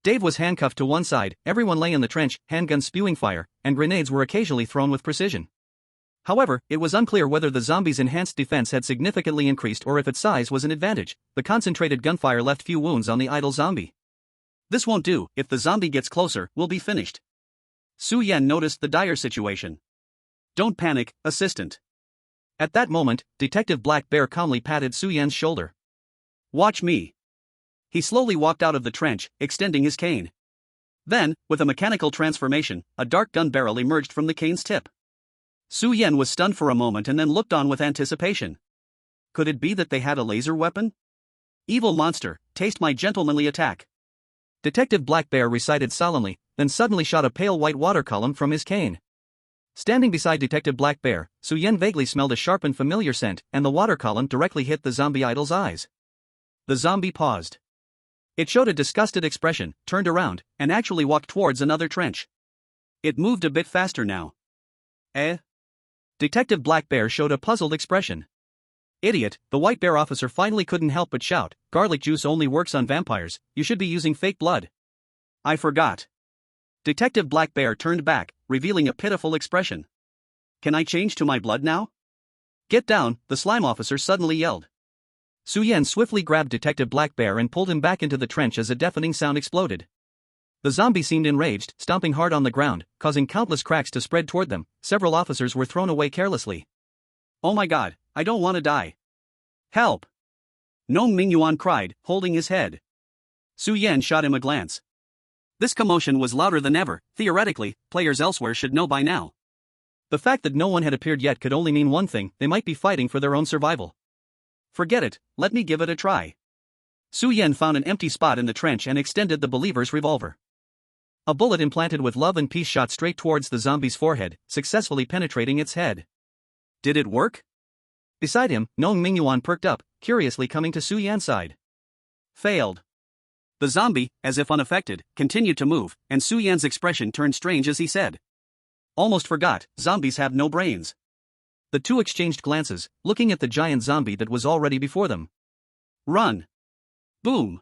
Speaker 2: Dave was handcuffed to one side, everyone lay in the trench, handguns spewing fire, and grenades were occasionally thrown with precision. However, it was unclear whether the zombie's enhanced defense had significantly increased or if its size was an advantage. The concentrated gunfire left few wounds on the idle zombie.
Speaker 1: This won't do, if the zombie gets closer, we'll be finished. Su Yan noticed the dire situation. Don't panic, assistant.
Speaker 2: At that moment, Detective Black Bear calmly patted Su Yan's shoulder.
Speaker 1: Watch me. He slowly walked out of the trench, extending his cane. Then, with a mechanical transformation, a dark gun barrel emerged from the cane's tip. Su Yan was stunned for a moment and then looked on with anticipation. Could it be that they had a laser weapon? Evil monster, taste my gentlemanly attack.
Speaker 2: Detective Black Bear recited solemnly, then suddenly shot a pale white water column from his cane. Standing beside Detective Black Bear, Su Yan vaguely smelled a sharp and familiar scent, and the water column directly hit the zombie idol's eyes. The zombie paused. It showed a disgusted expression, turned around, and actually walked towards another trench.
Speaker 1: It moved a bit faster now.
Speaker 2: Detective Black Bear showed a puzzled expression. Idiot, the White Bear officer finally couldn't help but shout, garlic juice only works on vampires, you should be using fake blood.
Speaker 1: I forgot. Detective Black Bear turned back, revealing a pitiful expression. Can I change to my blood now? Get down, the slime officer suddenly yelled.
Speaker 2: Su Yan swiftly grabbed Detective Black Bear and pulled him back into the trench as a deafening sound exploded. The zombie seemed enraged, stomping hard on the ground, causing countless cracks to spread toward them. Several officers were thrown away carelessly.
Speaker 1: Oh my god, I don't want to die. Help! Known Ming Yuan cried, holding his head. Su Yan shot him a glance. This commotion was louder than ever. Theoretically, players elsewhere should know by now.
Speaker 2: The fact that no one had appeared yet could only mean one thing: they might be fighting for their own survival.
Speaker 1: Forget it, let me give it a try. Su Yan found an empty spot in the trench and extended the believer's revolver.
Speaker 2: A bullet implanted with love and peace shot straight towards the zombie's forehead, successfully penetrating its head.
Speaker 1: Did it work?
Speaker 2: Beside him, Known Ming Yuan perked up, curiously coming to Su Yan's side.
Speaker 1: Failed. The zombie, as if unaffected, continued to move, and Su Yan's expression turned strange as he said. Almost forgot, zombies have no brains.
Speaker 2: The two exchanged glances, looking at the giant zombie that was already before them.
Speaker 1: Run! Boom!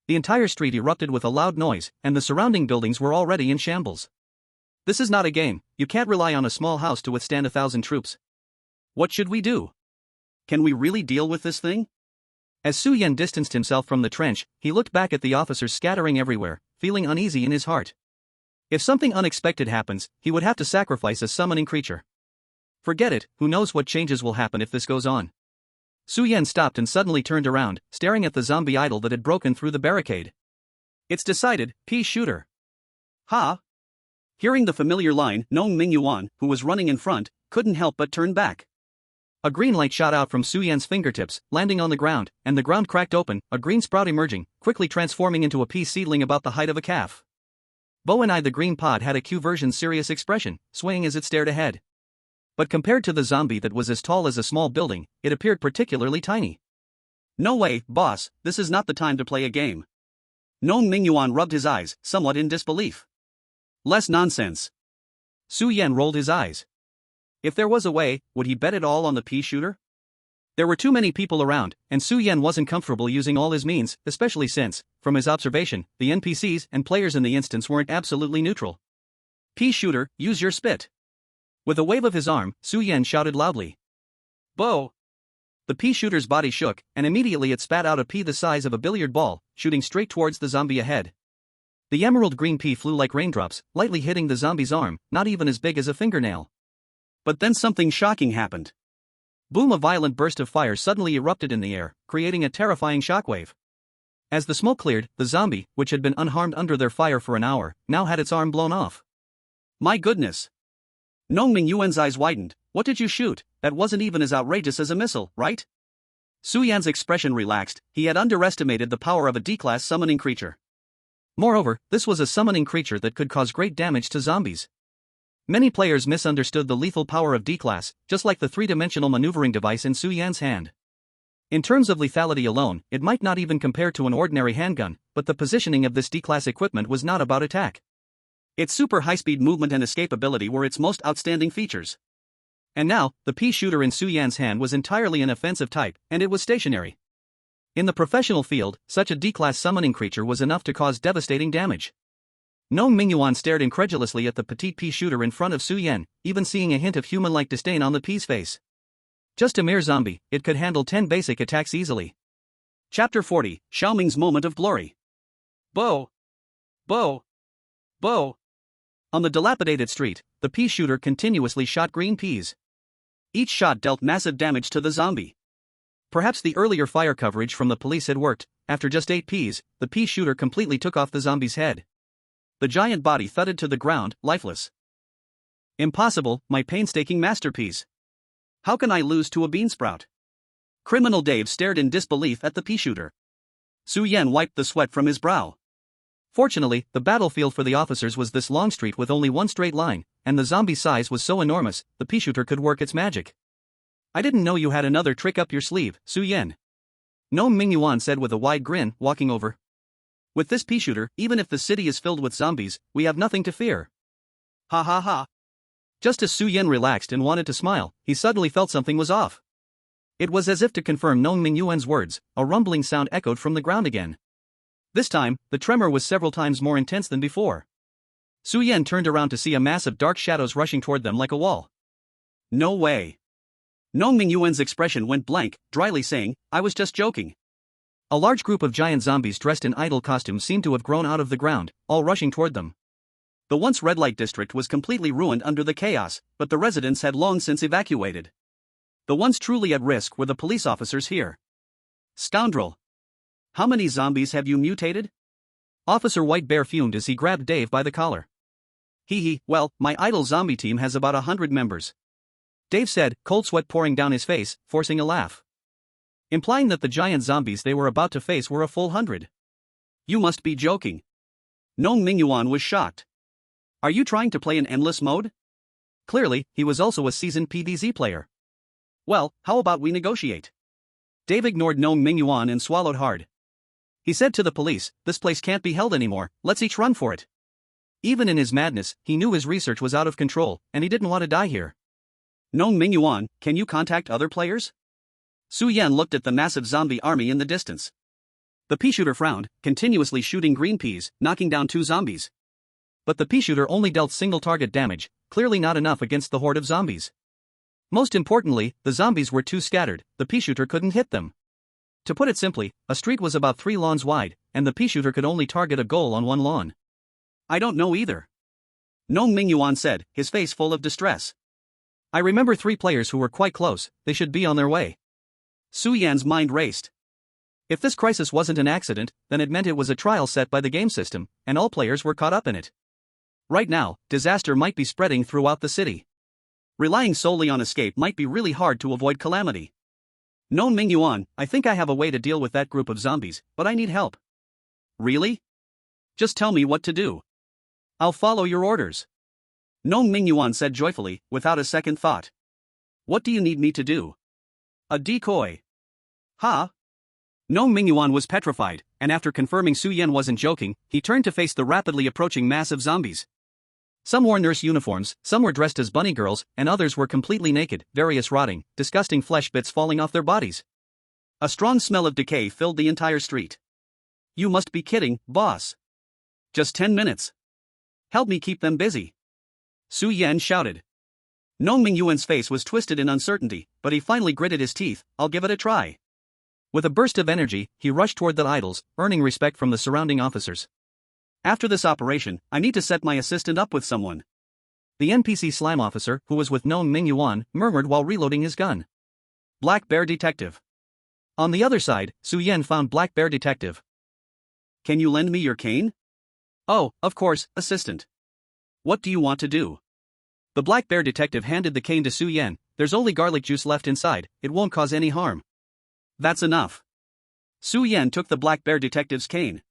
Speaker 2: The entire street erupted with a loud noise, and the surrounding buildings were already in shambles. This is not a game, you can't rely on a small house to withstand 1,000 troops.
Speaker 1: What should we do? Can we really deal with this thing?
Speaker 2: As Su Yan distanced himself from the trench, he looked back at the officers scattering everywhere, feeling uneasy in his heart. If something unexpected happens, he would have to sacrifice a summoning creature. Forget it, who knows what changes will happen if this goes on. Su Yan stopped and suddenly turned around, staring at the zombie idol that had broken through the barricade.
Speaker 1: It's decided, pea shooter. Ha! Hearing the familiar line, Nong Mingyuan, who was running in front, couldn't help but turn back.
Speaker 2: A green light shot out from Su Yan's fingertips, landing on the ground, and the ground cracked open, a green sprout emerging, quickly transforming into a pea seedling about the height of a calf. Bo-and-I the green pod had a Q-version serious expression, swaying as it stared ahead. But compared to the zombie that was as tall as a small building, it appeared particularly tiny.
Speaker 1: No way, boss, this is not the time to play a game. Nong Mingyuan rubbed his eyes, somewhat in disbelief. Less nonsense.
Speaker 2: Su Yan rolled his eyes. If there was a way, would he bet it all on the pea shooter? There were too many people around, and Su Yan wasn't comfortable using all his means, especially since, from his observation, the NPCs and players in the instance weren't absolutely neutral.
Speaker 1: Pea shooter, use your spit.
Speaker 2: With a wave of his arm, Su Yan shouted loudly.
Speaker 1: Bo!
Speaker 2: The pea shooter's body shook, and immediately it spat out a pea the size of a billiard ball, shooting straight towards the zombie ahead. The emerald green pea flew like raindrops, lightly hitting the zombie's arm, not even as big as a fingernail.
Speaker 1: But then something shocking happened.
Speaker 2: Boom! A violent burst of fire suddenly erupted in the air, creating a terrifying shockwave. As the smoke cleared, the zombie, which had been unharmed under their fire for an hour, now had its arm blown off.
Speaker 1: My goodness! Nong Mingyuan's eyes widened. What did you shoot? That wasn't even as outrageous as a missile, right? Su Yan's expression relaxed. He had underestimated the power of a D-class summoning creature.
Speaker 2: Moreover, this was a summoning creature that could cause great damage to zombies. Many players misunderstood the lethal power of D-class, just like the three-dimensional maneuvering device in Su Yan's hand. In terms of lethality alone, it might not even compare to an ordinary handgun, but the positioning of this D-class equipment was not about attack.
Speaker 1: Its super high-speed movement and escapability were its most outstanding features.
Speaker 2: And now, the pea shooter in Su Yan's hand was entirely an offensive type, and it was stationary. In the professional field, such a D-class summoning creature was enough to cause devastating damage. Nong Mingyuan stared incredulously at the petite pea shooter in front of Su Yan, even seeing a hint of human-like disdain on the pea's face. Just a mere zombie, it could handle 10 basic attacks easily.
Speaker 1: Chapter 40, Xiaoming's Moment of Glory. Bo! Bo! Bo!
Speaker 2: On the dilapidated street, the pea shooter continuously shot green peas.
Speaker 1: Each shot dealt massive damage to the zombie.
Speaker 2: Perhaps the earlier fire coverage from the police had worked. After just 8 peas, the pea shooter completely took off the zombie's head. The giant body thudded to the ground, lifeless.
Speaker 1: Impossible, my painstaking masterpiece. How can I lose to a beansprout? Criminal Dave stared in disbelief at the pea shooter. Su Yan wiped the sweat from his brow.
Speaker 2: Fortunately, the battlefield for the officers was this long street with only one straight line, and the zombie's size was so enormous, the pea shooter could work its magic. I didn't know you had another trick up your sleeve, Su Yan. Nong Mingyuan said with a wide grin, walking over. With this pea shooter, even if the city is filled with zombies, we have nothing to fear.
Speaker 1: Ha ha ha.
Speaker 2: Just as Su Yan relaxed and wanted to smile, he suddenly felt something was off. It was as if to confirm Nong Mingyuan's words, a rumbling sound echoed from the ground again. This time, the tremor was several times more intense than before. Su Yan turned around to see a mass of dark shadows rushing toward them like a wall.
Speaker 1: No way. Nong Mingyuan's expression went blank, dryly saying, I was just joking.
Speaker 2: A large group of giant zombies dressed in idol costumes seemed to have grown out of the ground, all rushing toward them.
Speaker 1: The once red light district was completely ruined under the chaos, but the residents had long since evacuated. The ones truly at risk were the police officers here. Scoundrel! How many zombies have you mutated?
Speaker 2: Officer White Bear fumed as he grabbed Dave by the collar.
Speaker 1: Well, my idol zombie team has about 100 members.
Speaker 2: Dave said, cold sweat pouring down his face, forcing a laugh. Implying that the giant zombies they were about to face were a full 100.
Speaker 1: You must be joking. Nong Mingyuan was shocked. Are you trying to play in endless mode?
Speaker 2: Clearly, he was also a seasoned PvZ player.
Speaker 1: Well, how about we negotiate?
Speaker 2: Dave ignored Nong Mingyuan and swallowed hard. He said to the police, this place can't be held anymore, let's each run for it. Even in his madness, he knew his research was out of control, and he didn't want to die here.
Speaker 1: Nong Mingyuan, can you contact other players? Su Yan looked at the massive zombie army in the distance. The pea shooter frowned, continuously shooting green peas, knocking down 2 zombies.
Speaker 2: But the pea shooter only dealt single target damage, clearly not enough against the horde of zombies. Most importantly, the zombies were too scattered, the pea shooter couldn't hit them. To put it simply, a street was about 3 lawns wide, and the pea shooter could only target a goal on 1 lawn.
Speaker 1: I don't know either. Nong Mingyuan said, his face full of distress.
Speaker 2: I remember 3 players who were quite close, they should be on their way.
Speaker 1: Su Yan's mind raced.
Speaker 2: If this crisis wasn't an accident, then it meant it was a trial set by the game system, and all players were caught up in it. Right now, disaster might be spreading throughout the city.
Speaker 1: Relying solely on escape might be really hard to avoid calamity. Nong Mingyuan, I think I have a way to deal with that group of zombies, but I need help.
Speaker 2: Really?
Speaker 1: Just tell me what to do.
Speaker 2: I'll follow your orders.
Speaker 1: Nong Mingyuan said joyfully, without a second thought. What do you need me to do?
Speaker 2: A decoy.
Speaker 1: Huh? Nong Mingyuan was petrified, and after confirming Su Yan wasn't joking, he turned to face the rapidly approaching mass of zombies.
Speaker 2: Some wore nurse uniforms, some were dressed as bunny girls, and others were completely naked, various rotting, disgusting flesh bits falling off their bodies.
Speaker 1: A strong smell of decay filled the entire street. You must be kidding, boss. Just 10 minutes. Help me keep them busy. Su Yan shouted. Nong Mingyuan's face was twisted in uncertainty, but he finally gritted his teeth. I'll give it a try.
Speaker 2: With a burst of energy, he rushed toward the idols, earning respect from the surrounding officers.
Speaker 1: After this operation, I need to set my assistant up with someone.
Speaker 2: The NPC slime officer, who was with Nong Mingyuan, murmured while reloading his gun.
Speaker 1: Black Bear Detective.
Speaker 2: On the other side, Su Yan found Black Bear Detective.
Speaker 1: Can you lend me your cane?
Speaker 2: Oh, of course, assistant.
Speaker 1: What do you want to do?
Speaker 2: The Black Bear Detective handed the cane to Su Yan. There's only garlic juice left inside, it won't cause any harm.
Speaker 1: That's enough. Su Yan took the Black Bear Detective's cane.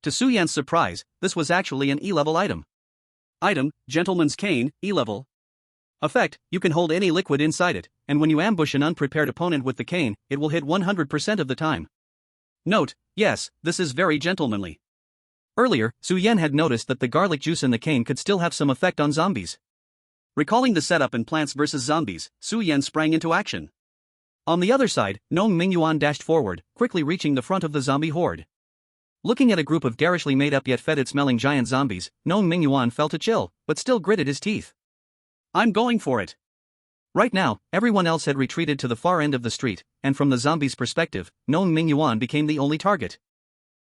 Speaker 2: To Su Yan's surprise, this was actually an E-level item.
Speaker 1: Item, Gentleman's Cane, E-level.
Speaker 2: Effect, you can hold any liquid inside it, and when you ambush an unprepared opponent with the cane, it will hit 100% of the time.
Speaker 1: Note, yes, this is very gentlemanly.
Speaker 2: Earlier, Su Yan had noticed that the garlic juice in the cane could still have some effect on zombies.
Speaker 1: Recalling the setup in Plants vs. Zombies, Su Yan sprang into action.
Speaker 2: On the other side, Nong Mingyuan dashed forward, quickly reaching the front of the zombie horde. Looking at a group of garishly made up yet fetid-smelling giant zombies, Nong Mingyuan felt a chill, but still gritted his teeth.
Speaker 1: I'm going for it.
Speaker 2: Right now, everyone else had retreated to the far end of the street, and from the zombies' perspective, Nong Mingyuan became the only target.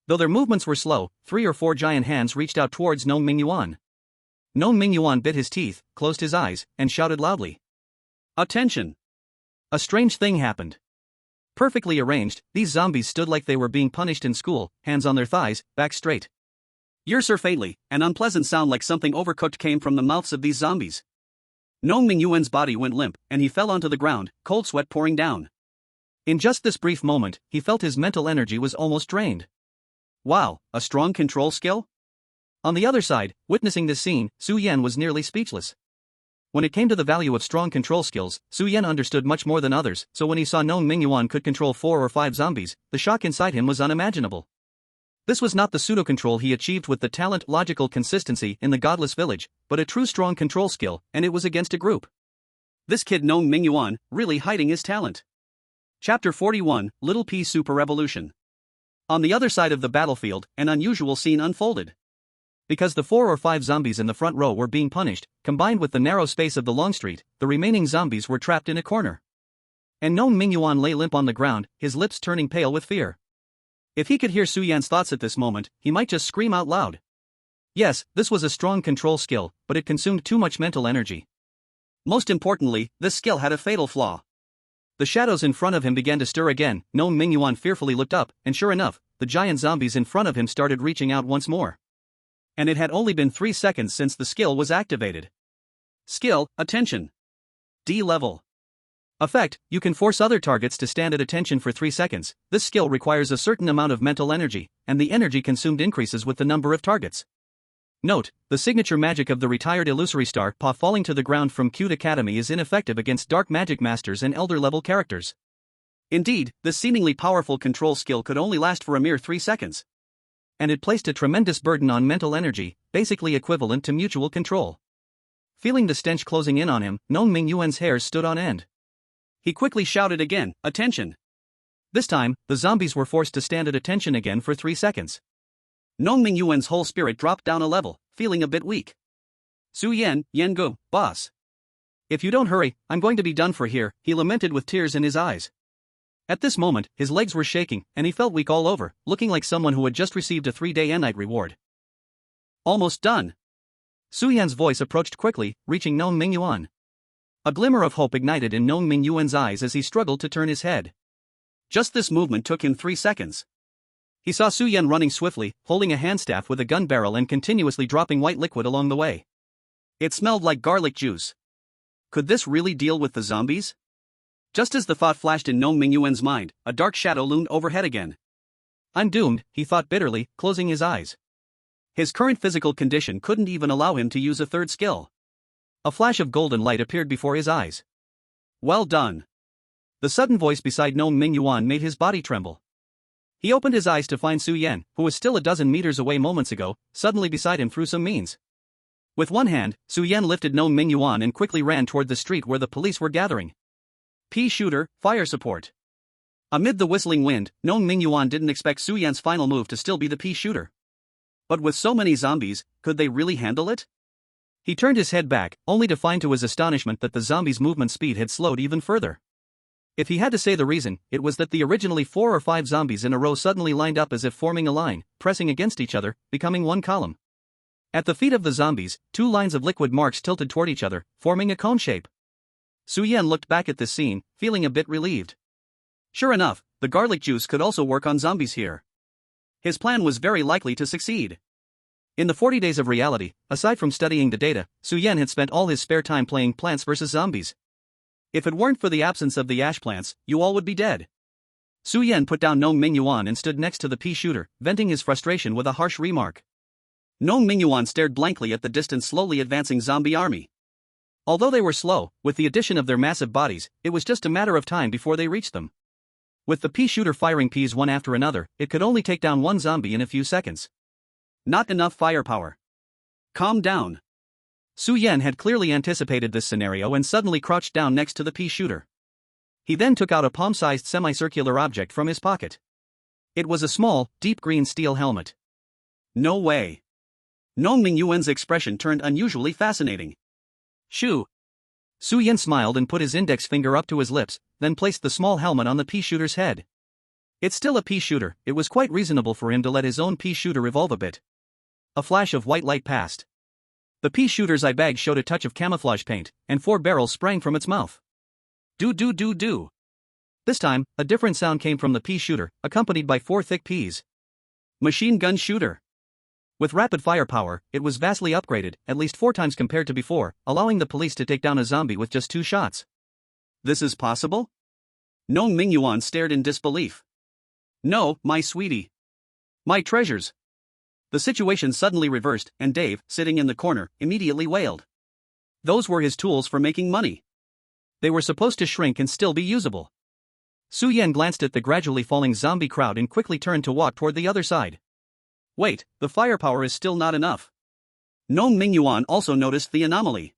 Speaker 2: Though their movements were slow, 3 or 4 giant hands reached out towards Nong Mingyuan. Nong Mingyuan bit his teeth, closed his eyes, and shouted loudly.
Speaker 1: Attention!
Speaker 2: A strange thing happened. Perfectly arranged, these zombies stood like they were being punished in school, hands on their thighs, back straight.
Speaker 1: Yerser faintly, an unpleasant sound like something overcooked came from the mouths of these zombies. Nong Mingyuan's body went limp, and he fell onto the ground, cold sweat pouring down.
Speaker 2: In just this brief moment, he felt his mental energy was almost drained.
Speaker 1: Wow, a strong control skill?
Speaker 2: On the other side, witnessing this scene, Su Yan was nearly speechless. When it came to the value of strong control skills, Su Yan understood much more than others, so when he saw Nong Mingyuan could control 4 or 5 zombies, the shock inside him was unimaginable. This was not the pseudo-control he achieved with the talent logical consistency in the Godless village, but a true strong control skill, and it was against a group.
Speaker 1: This kid Nong Mingyuan, really hiding his talent. Chapter 41, Little P Super Revolution. On the other side of the battlefield, an unusual scene unfolded.
Speaker 2: Because the 4 or 5 zombies in the front row were being punished, combined with the narrow space of the long street, the remaining zombies were trapped in a corner. And Nong Mingyuan lay limp on the ground, his lips turning pale with fear. If he could hear Su Yan's thoughts at this moment, he might just scream out loud. Yes, this was a strong control skill, but it consumed too much mental energy.
Speaker 1: Most importantly, this skill had a fatal flaw.
Speaker 2: The shadows in front of him began to stir again. Nong Mingyuan fearfully looked up, and sure enough, the giant zombies in front of him started reaching out once more.
Speaker 1: And it had only been 3 seconds since the skill was activated. Skill, attention. D level.
Speaker 2: Effect, you can force other targets to stand at attention for 3 seconds. This skill requires a certain amount of mental energy, and the energy consumed increases with the number of targets. Note, the signature magic of the retired illusory star paw falling to the ground from Cute Academy is ineffective against dark magic masters and elder-level characters.
Speaker 1: Indeed, this seemingly powerful control skill could only last for a mere 3 seconds.
Speaker 2: And it placed a tremendous burden on mental energy, basically equivalent to mutual control. Feeling the stench closing in on him, Nong Mingyuan's hairs stood on end.
Speaker 1: He quickly shouted again, attention.
Speaker 2: This time, the zombies were forced to stand at attention again for 3 seconds.
Speaker 1: Nong Mingyuan's whole spirit dropped down a level, feeling a bit weak. Su Yan, Go, boss.
Speaker 2: If you don't hurry, I'm going to be done for here, he lamented with tears in his eyes. At this moment, his legs were shaking, and he felt weak all over, looking like someone who had just received a 3-day and night reward.
Speaker 1: Almost done.
Speaker 2: Su Yan's voice approached quickly, reaching Nong Mingyuan. A glimmer of hope ignited in Nong Mingyuan's eyes as he struggled to turn his head.
Speaker 1: Just this movement took him 3 seconds.
Speaker 2: He saw Su Yan running swiftly, holding a handstaff with a gun barrel and continuously dropping white liquid along the way.
Speaker 1: It smelled like garlic juice. Could this really deal with the zombies? Just as the thought flashed in Nong Mingyuan's mind, a dark shadow loomed overhead again.
Speaker 2: I'm doomed, he thought bitterly, closing his eyes.
Speaker 1: His current physical condition couldn't even allow him to use a third skill.
Speaker 2: A flash of golden light appeared before his eyes.
Speaker 1: Well done.
Speaker 2: The sudden voice beside Nong Mingyuan made his body tremble. He opened his eyes to find Su Yan, who was still a dozen meters away moments ago, suddenly beside him through some means. With one hand, Su Yan lifted Nong Mingyuan and quickly ran toward the street where the police were gathering.
Speaker 1: Pea shooter, fire support. Amid the whistling wind, Nong Mingyuan didn't expect Su Yan's final move to still be the pea shooter. But with so many zombies, could they really handle it?
Speaker 2: He turned his head back, only to find to his astonishment that the zombies' movement speed had slowed even further. If he had to say the reason, it was that the originally 4 or 5 zombies in a row suddenly lined up as if forming a line, pressing against each other, becoming one column. At the feet of the zombies, 2 lines of liquid marks tilted toward each other, forming a cone shape. Su Yan looked back at this scene, feeling a bit relieved.
Speaker 1: Sure enough, the garlic juice could also work on zombies here. His plan was very likely to succeed.
Speaker 2: In the 40 days of reality, aside from studying the data, Su Yan had spent all his spare time playing Plants vs. Zombies.
Speaker 1: If it weren't for the absence of the ash plants, you all would be dead.
Speaker 2: Su Yan put down Nong Mingyuan and stood next to the pea shooter, venting his frustration with a harsh remark.
Speaker 1: Nong Mingyuan stared blankly at the distant slowly advancing zombie army.
Speaker 2: Although they were slow, with the addition of their massive bodies, it was just a matter of time before they reached them. With the pea shooter firing peas one after another, it could only take down one zombie in a few seconds.
Speaker 1: Not enough firepower. Calm down.
Speaker 2: Su Yan had clearly anticipated this scenario and suddenly crouched down next to the pea shooter. He then took out a palm-sized semicircular object from his pocket. It was a small, deep green steel helmet.
Speaker 1: No way. Nong Mingyuan's expression turned unusually fascinating.
Speaker 2: Shoo! Su Yan smiled and put his index finger up to his lips, then placed the small helmet on the pea shooter's head. It's still a pea shooter, it was quite reasonable for him to let his own pea shooter revolve a bit. A flash of white light passed. The pea shooter's eye bag showed a touch of camouflage paint, and 4 barrels sprang from its mouth. Do. This time, a different sound came from the pea shooter, accompanied by 4 thick peas.
Speaker 1: Machine gun shooter.
Speaker 2: With rapid firepower, it was vastly upgraded, at least 4 times compared to before, allowing the police to take down a zombie with just 2 shots.
Speaker 1: This is possible? Nong Mingyuan stared in disbelief. No, my sweetie. My treasures. The situation suddenly reversed, and Dave, sitting in the corner, immediately wailed. Those were his tools for making money.
Speaker 2: They were supposed to shrink and still be usable. Su Yan glanced at the gradually falling zombie crowd and quickly turned to walk toward the other side.
Speaker 1: Wait, the firepower is still not enough. Nong Mingyuan also noticed the anomaly.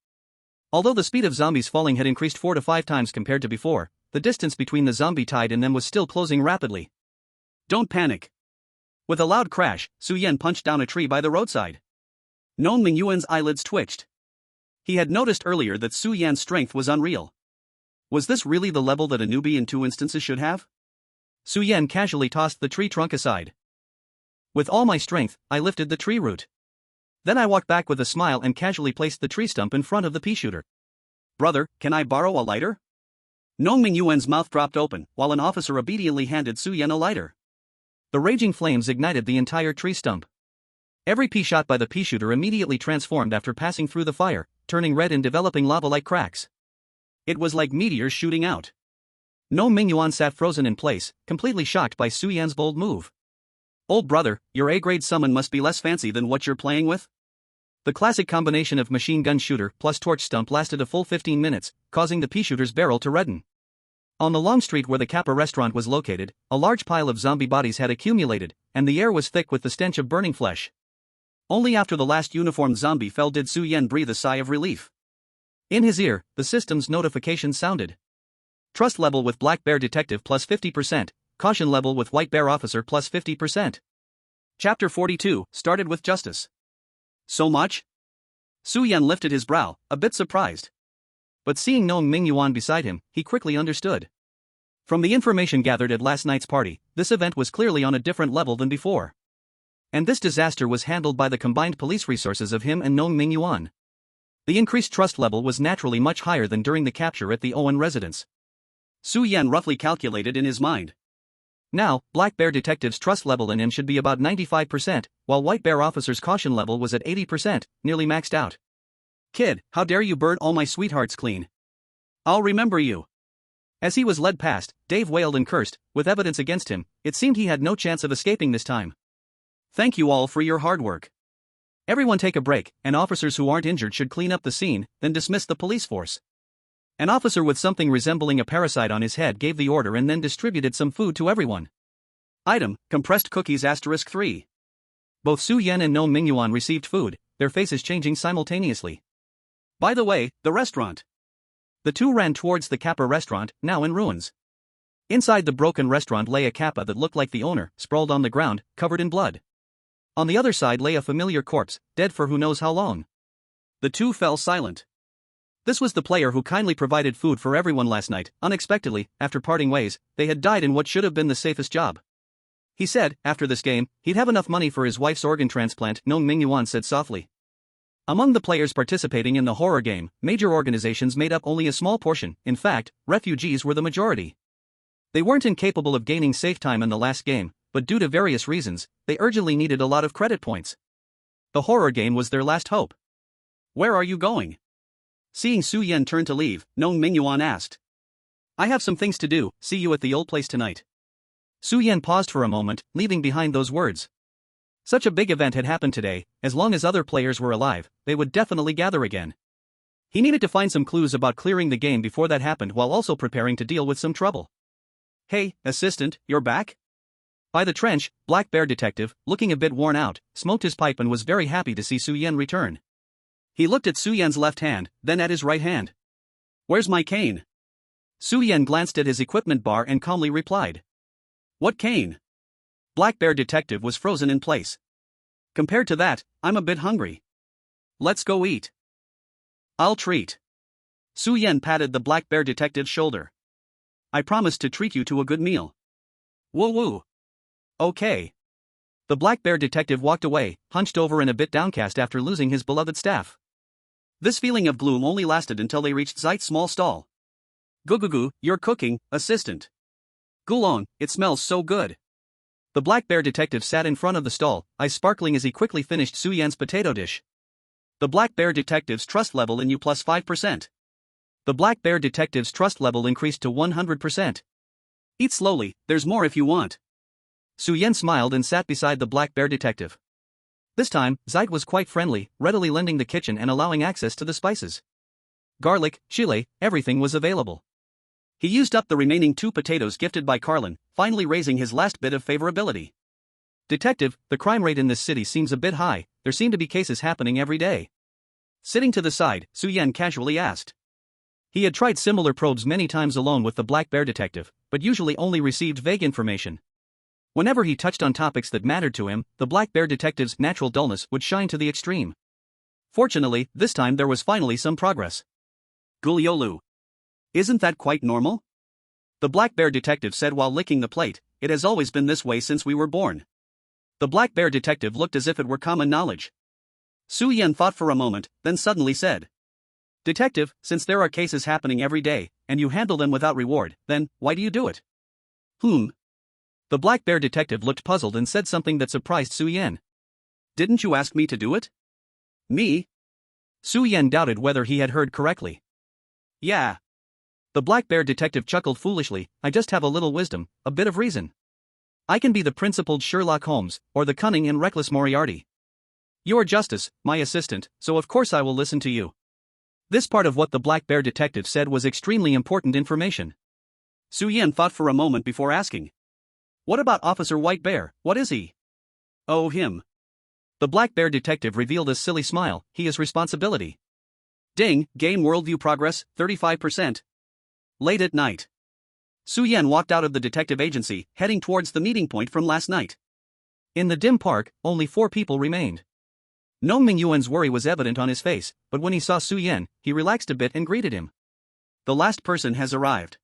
Speaker 2: Although the speed of zombies falling had increased 4 to 5 times compared to before, the distance between the zombie tide and them was still closing rapidly.
Speaker 1: Don't panic. With a loud crash, Su Yan punched down a tree by the roadside. Nong Mingyuan's eyelids twitched. He had noticed earlier that Su Yan's strength was unreal. Was this really the level that a newbie in 2 instances should have?
Speaker 2: Su Yan casually tossed the tree trunk aside. With all my strength, I lifted the tree root. Then I walked back with a smile and casually placed the tree stump in front of the pea shooter.
Speaker 1: Brother, can I borrow a lighter? Nong Mingyuan's mouth dropped open, while an officer obediently handed Su Yan a lighter.
Speaker 2: The raging flames ignited the entire tree stump. Every pea shot by the pea shooter immediately transformed after passing through the fire, turning red and developing lava-like cracks. It was like meteors shooting out. Nong Mingyuan sat frozen in place, completely shocked by Su Yan's bold move.
Speaker 1: Old brother, your A-grade summon must be less fancy than what you're playing with?
Speaker 2: The classic combination of machine gun shooter plus torch stump lasted a full 15 minutes, causing the pea shooter's barrel to redden. On the long street where the Kappa restaurant was located, a large pile of zombie bodies had accumulated, and the air was thick with the stench of burning flesh. Only after the last uniformed zombie fell did Su Yan breathe a sigh of relief. In his ear, the system's notification sounded. Trust level with Black Bear Detective plus 50%, caution level with White Bear Officer plus 50%.
Speaker 1: Chapter 42, started with justice. So much? Su Yan lifted his brow, a bit surprised.
Speaker 2: But seeing Nong Mingyuan beside him, he quickly understood. From the information gathered at last night's party, this event was clearly on a different level than before. And this disaster was handled by the combined police resources of him and Nong Mingyuan. The increased trust level was naturally much higher than during the capture at the Owen residence.
Speaker 1: Su Yan roughly calculated in his mind.
Speaker 2: Now, Black Bear Detective's trust level in him should be about 95%, while White Bear Officer's caution level was at 80%, nearly maxed out.
Speaker 1: Kid, how dare you burn all my sweethearts clean? I'll remember you.
Speaker 2: As he was led past, Dave wailed and cursed. With evidence against him, it seemed he had no chance of escaping this time.
Speaker 1: Thank you all for your hard work.
Speaker 2: Everyone take a break, and officers who aren't injured should clean up the scene, then dismiss the police force. An officer with something resembling a parasite on his head gave the order and then distributed some food to everyone.
Speaker 1: Item, compressed cookies *3.
Speaker 2: Both Su Yan and Nong Mingyuan received food, their faces changing simultaneously.
Speaker 1: By the way, the restaurant.
Speaker 2: The two ran towards the Kappa restaurant, now in ruins. Inside the broken restaurant lay a Kappa that looked like the owner, sprawled on the ground, covered in blood. On the other side lay a familiar corpse, dead for who knows how long.
Speaker 1: The two fell silent.
Speaker 2: This was the player who kindly provided food for everyone last night. Unexpectedly, after parting ways, they had died in what should have been the safest job. He said, after this game, he'd have enough money for his wife's organ transplant, Nong Mingyuan said softly. Among the players participating in the horror game, major organizations made up only a small portion. In fact, refugees were the majority. They weren't incapable of gaining safe time in the last game, but due to various reasons, they urgently needed a lot of credit points. The horror game was their last hope.
Speaker 1: Where are you going? Seeing Su Yan turn to leave, Nong Mingyuan asked.
Speaker 2: I have some things to do, see you at the old place tonight. Su Yan paused for a moment, leaving behind those words. Such a big event had happened today, as long as other players were alive, they would definitely gather again. He needed to find some clues about clearing the game before that happened while also preparing to deal with some trouble.
Speaker 1: Hey, assistant, you're back?
Speaker 2: By the trench, Black Bear Detective, looking a bit worn out, smoked his pipe and was very happy to see Su Yan return.
Speaker 1: He looked at Su Yan's left hand, then at his right hand. Where's my cane?
Speaker 2: Su Yan glanced at his equipment bar and calmly replied.
Speaker 1: What cane?
Speaker 2: Black Bear Detective was frozen in place.
Speaker 1: Compared to that, I'm a bit hungry. Let's go eat. I'll treat. Su Yan patted the Black Bear Detective's shoulder. I promise to treat you to a good meal. Woo woo.
Speaker 2: Okay. The Black Bear Detective walked away, hunched over and a bit downcast after losing his beloved staff.
Speaker 1: This feeling of gloom only lasted until they reached Zeit's small stall. Gugugu, you're cooking, assistant. Gulong, it smells so good.
Speaker 2: The Black Bear Detective sat in front of the stall, eyes sparkling as he quickly finished Su Yan's potato dish.
Speaker 1: The Black Bear Detective's trust level in you plus 5%.
Speaker 2: The Black Bear Detective's trust level increased to 100%.
Speaker 1: Eat slowly, there's more if you want.
Speaker 2: Su Yan smiled and sat beside the Black Bear Detective. This time, Zeit was quite friendly, readily lending the kitchen and allowing access to the spices. Garlic, chile, everything was available.
Speaker 1: He used up the remaining 2 potatoes gifted by Carlin, finally raising his last bit of favorability.
Speaker 2: Detective, the crime rate in this city seems a bit high, there seem to be cases happening every day. Sitting to the side, Su Yan casually asked. He had tried similar probes many times alone with the Black Bear Detective, but usually only received vague information. Whenever he touched on topics that mattered to him, the Black Bear Detective's natural dullness would shine to the extreme. Fortunately, this time there was finally some progress.
Speaker 1: Guliolu. Isn't that quite normal?
Speaker 2: The Black Bear Detective said while licking the plate.
Speaker 1: It has always been this way since we were born.
Speaker 2: The Black Bear Detective looked as if it were common knowledge.
Speaker 1: Su Yan thought for a moment, then suddenly said.
Speaker 2: Detective, since there are cases happening every day, and you handle them without reward, then, why do you do it? The Black Bear Detective looked puzzled and said something that surprised Su Yan.
Speaker 1: Didn't you ask me to do it?
Speaker 2: Me? Su Yan doubted whether he had heard correctly.
Speaker 1: Yeah.
Speaker 2: The Black Bear Detective chuckled foolishly. I just have a little wisdom, a bit of reason. I can be the principled Sherlock Holmes, or the cunning and reckless Moriarty. You are Justice, my assistant, so of course I will listen to you. This part of what the Black Bear Detective said was extremely important information.
Speaker 1: Su Yan thought for a moment before asking. What about Officer White Bear, what is he? Oh, him.
Speaker 2: The Black Bear Detective revealed a silly smile. He is responsibility.
Speaker 1: Ding, game worldview progress, 35%. Late at night. Su Yan walked out of the detective agency, heading towards the meeting point from last night.
Speaker 2: In the dim park, only 4 people remained. Nong Mingyuan's worry was evident on his face, but when he saw Su Yan, he relaxed a bit and greeted him.
Speaker 1: The last person has arrived.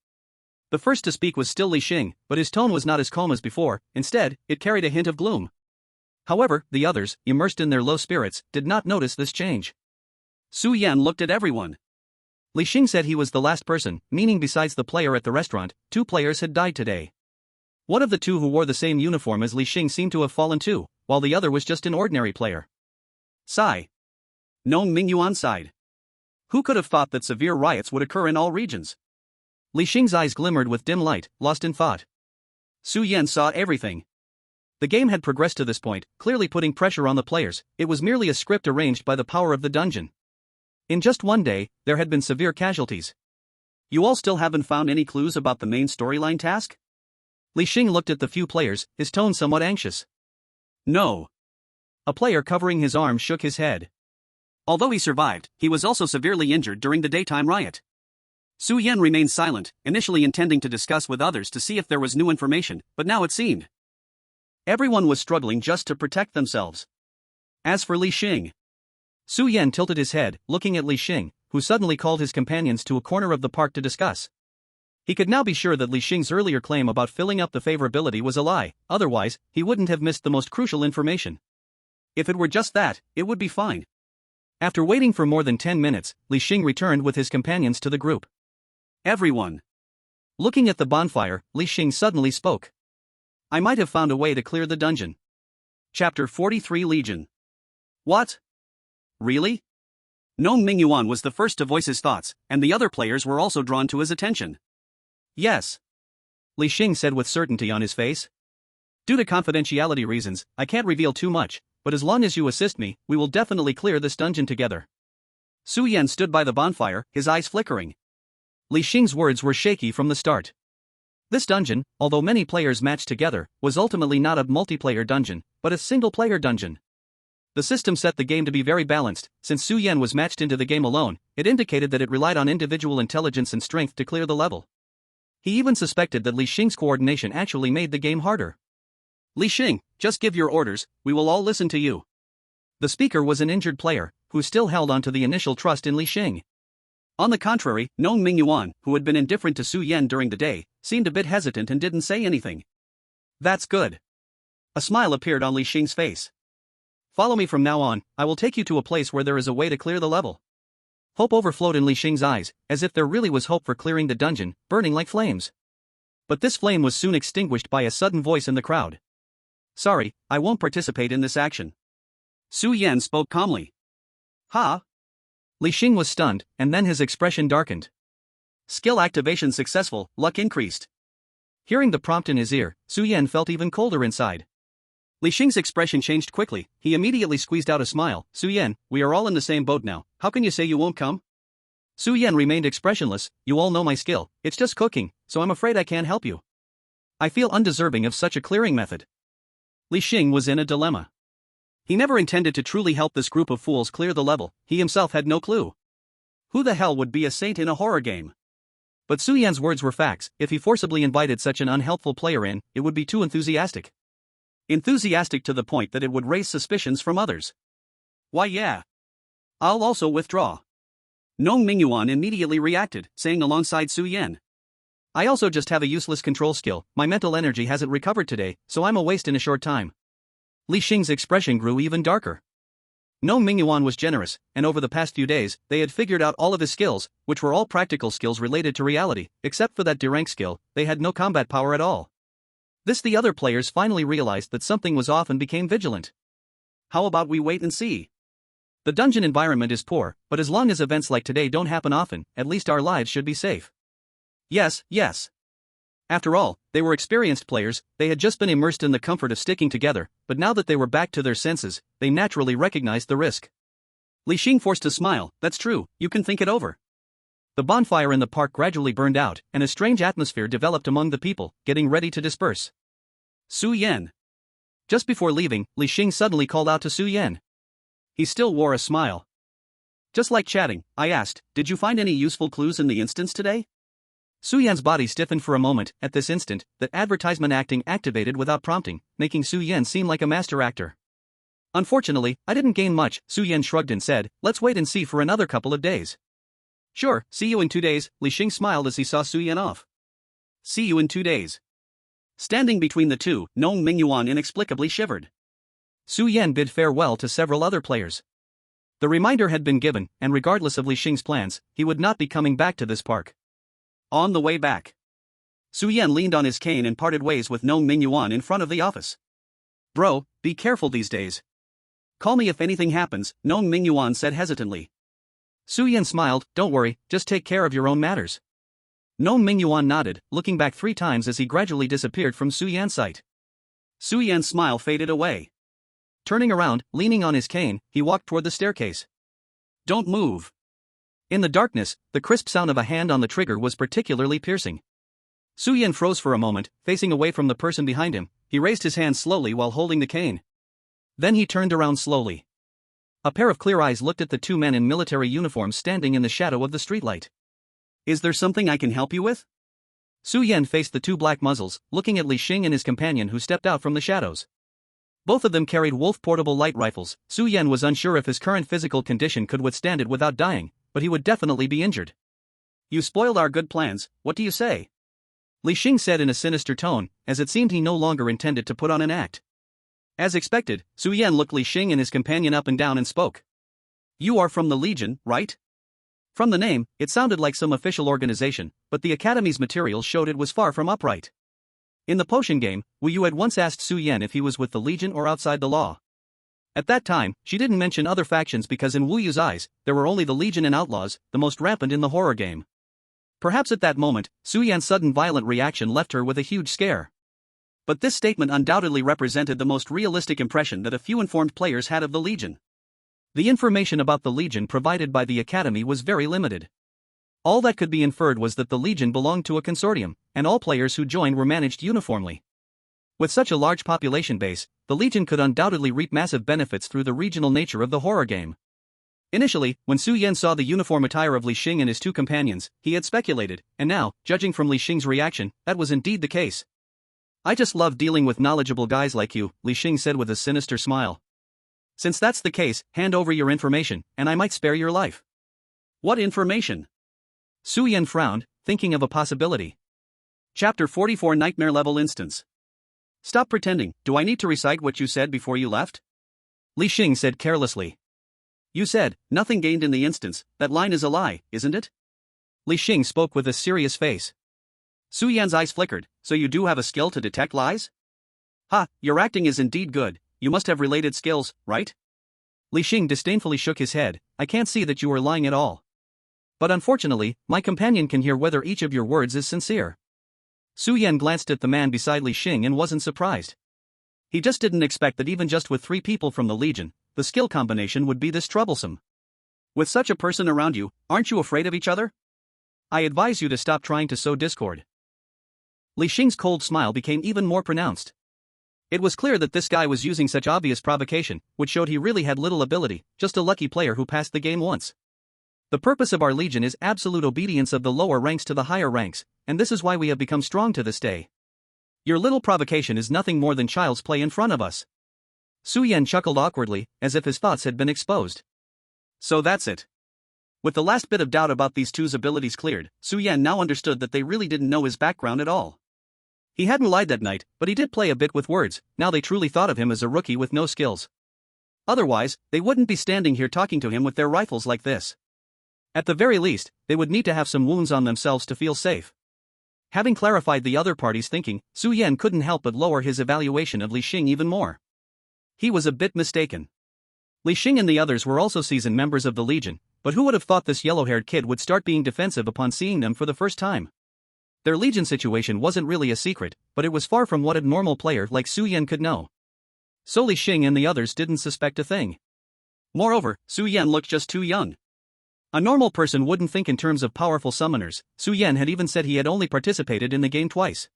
Speaker 2: The first to speak was still Li Xing, but his tone was not as calm as before. Instead, it carried a hint of gloom. However, the others, immersed in their low spirits, did not notice this change.
Speaker 1: Su Yan looked at everyone.
Speaker 2: Li Xing said he was the last person, meaning besides the player at the restaurant, 2 players had died today. One of the 2 who wore the same uniform as Li Xing seemed to have fallen too, while the other was just an ordinary player.
Speaker 1: Sigh. Nong Mingyuan sighed. Who could have thought that severe riots would occur in all regions?
Speaker 2: Li Xing's eyes glimmered with dim light, lost in thought.
Speaker 1: Su Yan saw everything.
Speaker 2: The game had progressed to this point, clearly putting pressure on the players. It was merely a script arranged by the power of the dungeon. In just one day, there had been severe casualties.
Speaker 1: You all still haven't found any clues about the main storyline task?
Speaker 2: Li Xing looked at the few players, his tone somewhat anxious.
Speaker 1: No.
Speaker 2: A player covering his arm shook his head.
Speaker 1: Although he survived, he was also severely injured during the daytime riot. Su Yan remained silent, initially intending to discuss with others to see if there was new information, but now it seemed everyone was struggling just to protect themselves. As for Li Xing,
Speaker 2: Su Yan tilted his head, looking at Li Xing, who suddenly called his companions to a corner of the park to discuss. He could now be sure that Li Xing's earlier claim about filling up the favorability was a lie, otherwise, he wouldn't have missed the most crucial information.
Speaker 1: If it were just that, it would be fine.
Speaker 2: After waiting for more than 10 minutes, Li Xing returned with his companions to the group.
Speaker 1: Everyone.
Speaker 2: Looking at the bonfire, Li Xing suddenly spoke.
Speaker 1: I might have found a way to clear the dungeon. Chapter 43 Legion. What? Really? Nong Mingyuan was the first to voice his thoughts, and the other players were also drawn to his attention.
Speaker 2: Yes. Li Xing said with certainty on his face. Due to confidentiality reasons, I can't reveal too much, but as long as you assist me, we will definitely clear this dungeon together.
Speaker 1: Su Yan stood by the bonfire, his eyes flickering.
Speaker 2: Li Xing's words were shaky from the start. This dungeon, although many players matched together, was ultimately not a multiplayer dungeon, but a single-player dungeon. The system set the game to be very balanced. Since Su Yan was matched into the game alone, it indicated that it relied on individual intelligence and strength to clear the level. He even suspected that Li Xing's coordination actually made the game harder.
Speaker 1: Li Xing, just give your orders, we will all listen to you.
Speaker 2: The speaker was an injured player, who still held on to the initial trust in Li Xing.
Speaker 1: On the contrary, Nong Mingyuan, who had been indifferent to Su Yan during the day, seemed a bit hesitant and didn't say anything.
Speaker 2: That's good.
Speaker 1: A smile appeared on Li Xing's face.
Speaker 2: Follow me from now on, I will take you to a place where there is a way to clear the level. Hope overflowed in Li Xing's eyes, as if there really was hope for clearing the dungeon, burning like flames. But this flame was soon extinguished by a sudden voice in the crowd.
Speaker 1: Sorry, I won't participate in this action. Su Yan spoke calmly. Ha?
Speaker 2: Li Xing was stunned, and then his expression darkened.
Speaker 1: Skill activation successful, luck increased.
Speaker 2: Hearing the prompt in his ear, Su Yan felt even colder inside.
Speaker 1: Li Xing's expression changed quickly. He immediately squeezed out a smile. Su Yan, we are all in the same boat now. How can you say you won't come?
Speaker 2: Su Yan remained expressionless. You all know my skill. It's just cooking, so I'm afraid I can't help you. I feel undeserving of such a clearing method.
Speaker 1: Li Xing was in a dilemma. He never intended to truly help this group of fools clear the level. He himself had no clue. Who the hell would be a saint in a horror game?
Speaker 2: But Su Yan's words were facts. If he forcibly invited such an unhelpful player in, it would be too enthusiastic.
Speaker 1: Enthusiastic to the point that it would raise suspicions from others. Why yeah. I'll also withdraw. Nong Mingyuan immediately reacted, saying alongside Su Yan.
Speaker 2: I also just have a useless control skill. My mental energy hasn't recovered today, so I'm a waste in a short time. Li Xing's expression grew even darker. Nong Mingyuan was generous, and over the past few days, they had figured out all of his skills, which were all practical skills related to reality. Except for that D-rank skill, they had no combat power at all. The other players finally realized that something was off and became vigilant.
Speaker 1: How about we wait and see?
Speaker 2: The dungeon environment is poor, but as long as events like today don't happen often, at least our lives should be safe.
Speaker 1: Yes, yes.
Speaker 2: After all, they were experienced players. They had just been immersed in the comfort of sticking together, but now that they were back to their senses, they naturally recognized the risk.
Speaker 1: Li Xing forced a smile. That's true, you can think it over.
Speaker 2: The bonfire in the park gradually burned out, and a strange atmosphere developed among the people, getting ready to disperse.
Speaker 1: Su Yan.
Speaker 2: Just before leaving, Li Xing suddenly called out to Su Yan.
Speaker 1: He still wore a smile. Just like chatting, I asked, did you find any useful clues in the instance today?
Speaker 2: Su Yan's body stiffened for a moment. At this instant, that advertisement acting activated without prompting, making Su Yan seem like a master actor. Unfortunately, I didn't gain much. Su Yan shrugged and said, let's wait and see for another couple of days.
Speaker 1: Sure, see you in 2 days, Li Xing smiled as he saw Su Yan off.
Speaker 2: See you in 2 days. Standing between the two, Nong Mingyuan inexplicably shivered. Su Yan bid farewell to several other players. The reminder had been given, and regardless of Li Xing's plans, he would not be coming back to this park. On the way back, Su Yan leaned on his cane and parted ways with Nong Mingyuan in front of the office. Bro, be careful these days. Call me if anything happens, Nong Mingyuan said hesitantly. Su Yan smiled, don't worry, just take care of your own matters. Nong Mingyuan nodded, looking back 3 times as he gradually disappeared from Su Yan's sight. Su Yan's smile faded away. Turning around, leaning on his cane, he walked toward the staircase. Don't move. In the darkness, the crisp sound of a hand on the trigger was particularly piercing. Su Yan froze for a moment, facing away from the person behind him. He raised his hand slowly while holding the cane. Then he turned around slowly. A pair of clear eyes looked at the 2 men in military uniforms standing in the shadow of the streetlight. Is there something I can help you with? Su Yan faced the 2 black muzzles, looking at Li Xing and his companion who stepped out from the shadows. Both of them carried Wolf portable light rifles. Su Yan was unsure if his current physical condition could withstand it without dying, but he would definitely be injured. You spoiled our good plans, what do you say? Li Xing said in a sinister tone, as it seemed he no longer intended to put on an act. As expected, Su Yan looked Li Xing and his companion up and down and spoke. You are from the Legion, right? From the name, it sounded like some official organization, but the Academy's materials showed it was far from upright. In the potion game, Wu Yu had once asked Su Yan if he was with the Legion or outside the law. At that time, she didn't mention other factions because in Wu Yu's eyes, there were only the Legion and outlaws, the most rampant in the horror game. Perhaps at that moment, Su Yan's sudden violent reaction left her with a huge scare. But this statement undoubtedly represented the most realistic impression that a few informed players had of the Legion. The information about the Legion provided by the Academy was very limited. All that could be inferred was that the Legion belonged to a consortium, and all players who joined were managed uniformly. With such a large population base, the Legion could undoubtedly reap massive benefits through the regional nature of the horror game. Initially, when Su Yan saw the uniform attire of Li Xing and his 2 companions, he had speculated, and now, judging from Li Xing's reaction, that was indeed the case. I just love dealing with knowledgeable guys like you, Li Xing said with a sinister smile. Since that's the case, hand over your information, and I might spare your life. What information? Su Yan frowned, thinking of a possibility. Chapter 44 Nightmare Level Instance. Stop pretending, do I need to recite what you said before you left? Li Xing said carelessly. You said, nothing gained in the instance, that line is a lie, isn't it? Li Xing spoke with a serious face. Su Yan's eyes flickered, so you do have a skill to detect lies? Ha, your acting is indeed good, you must have related skills, right? Li Xing disdainfully shook his head, I can't see that you are lying at all. But unfortunately, my companion can hear whether each of your words is sincere. Su Yan glanced at the man beside Li Xing and wasn't surprised. He just didn't expect that even just with 3 people from the Legion, the skill combination would be this troublesome. With such a person around you, aren't you afraid of each other? I advise you to stop trying to sow discord. Li Xing's cold smile became even more pronounced. It was clear that this guy was using such obvious provocation, which showed he really had little ability, just a lucky player who passed the game once. The purpose of our Legion is absolute obedience of the lower ranks to the higher ranks, and this is why we have become strong to this day. Your little provocation is nothing more than child's play in front of us. Su Yan chuckled awkwardly, as if his thoughts had been exposed. So that's it. With the last bit of doubt about these two's abilities cleared, Su Yan now understood that they really didn't know his background at all. He hadn't lied that night, but he did play a bit with words. Now they truly thought of him as a rookie with no skills. Otherwise, they wouldn't be standing here talking to him with their rifles like this. At the very least, they would need to have some wounds on themselves to feel safe. Having clarified the other party's thinking, Su Yan couldn't help but lower his evaluation of Li Xing even more. He was a bit mistaken. Li Xing and the others were also seasoned members of the Legion, but who would have thought this yellow-haired kid would start being defensive upon seeing them for the first time? Their Legion situation wasn't really a secret, but it was far from what a normal player like Su Yan could know. So Li Xing and the others didn't suspect a thing. Moreover, Su Yan looked just too young. A normal person wouldn't think in terms of powerful summoners. Su Yan had even said he had only participated in the game twice.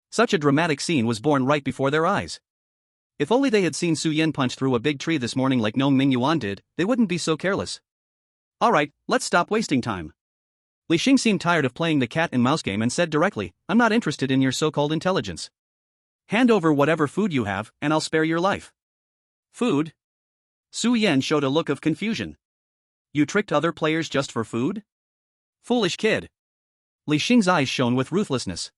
Speaker 2: Such a dramatic scene was born right before their eyes. If only they had seen Su Yan punch through a big tree this morning like Nong Mingyuan did, they wouldn't be so careless. Alright, let's stop wasting time. Li Xing seemed tired of playing the cat and mouse game and said directly, I'm not interested in your so-called intelligence. Hand over whatever food you have, and I'll spare your life. Food? Su Yan showed a look of confusion. You tricked other players just for food? Foolish kid. Li Xing's eyes shone with ruthlessness.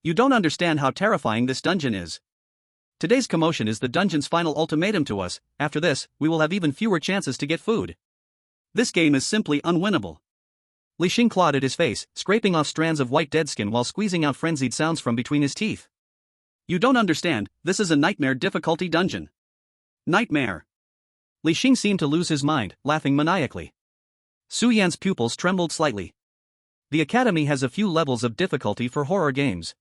Speaker 2: You don't understand how terrifying this dungeon is. Today's commotion is the dungeon's final ultimatum to us. After this, we will have even fewer chances to get food. This game is simply unwinnable. Li Xing clawed at his face, scraping off strands of white dead skin while squeezing out frenzied sounds from between his teeth. You don't understand, this is a nightmare difficulty dungeon. Nightmare. Li Xing seemed to lose his mind, laughing maniacally. Su Yan's pupils trembled slightly. The Academy has a few levels of difficulty for horror games.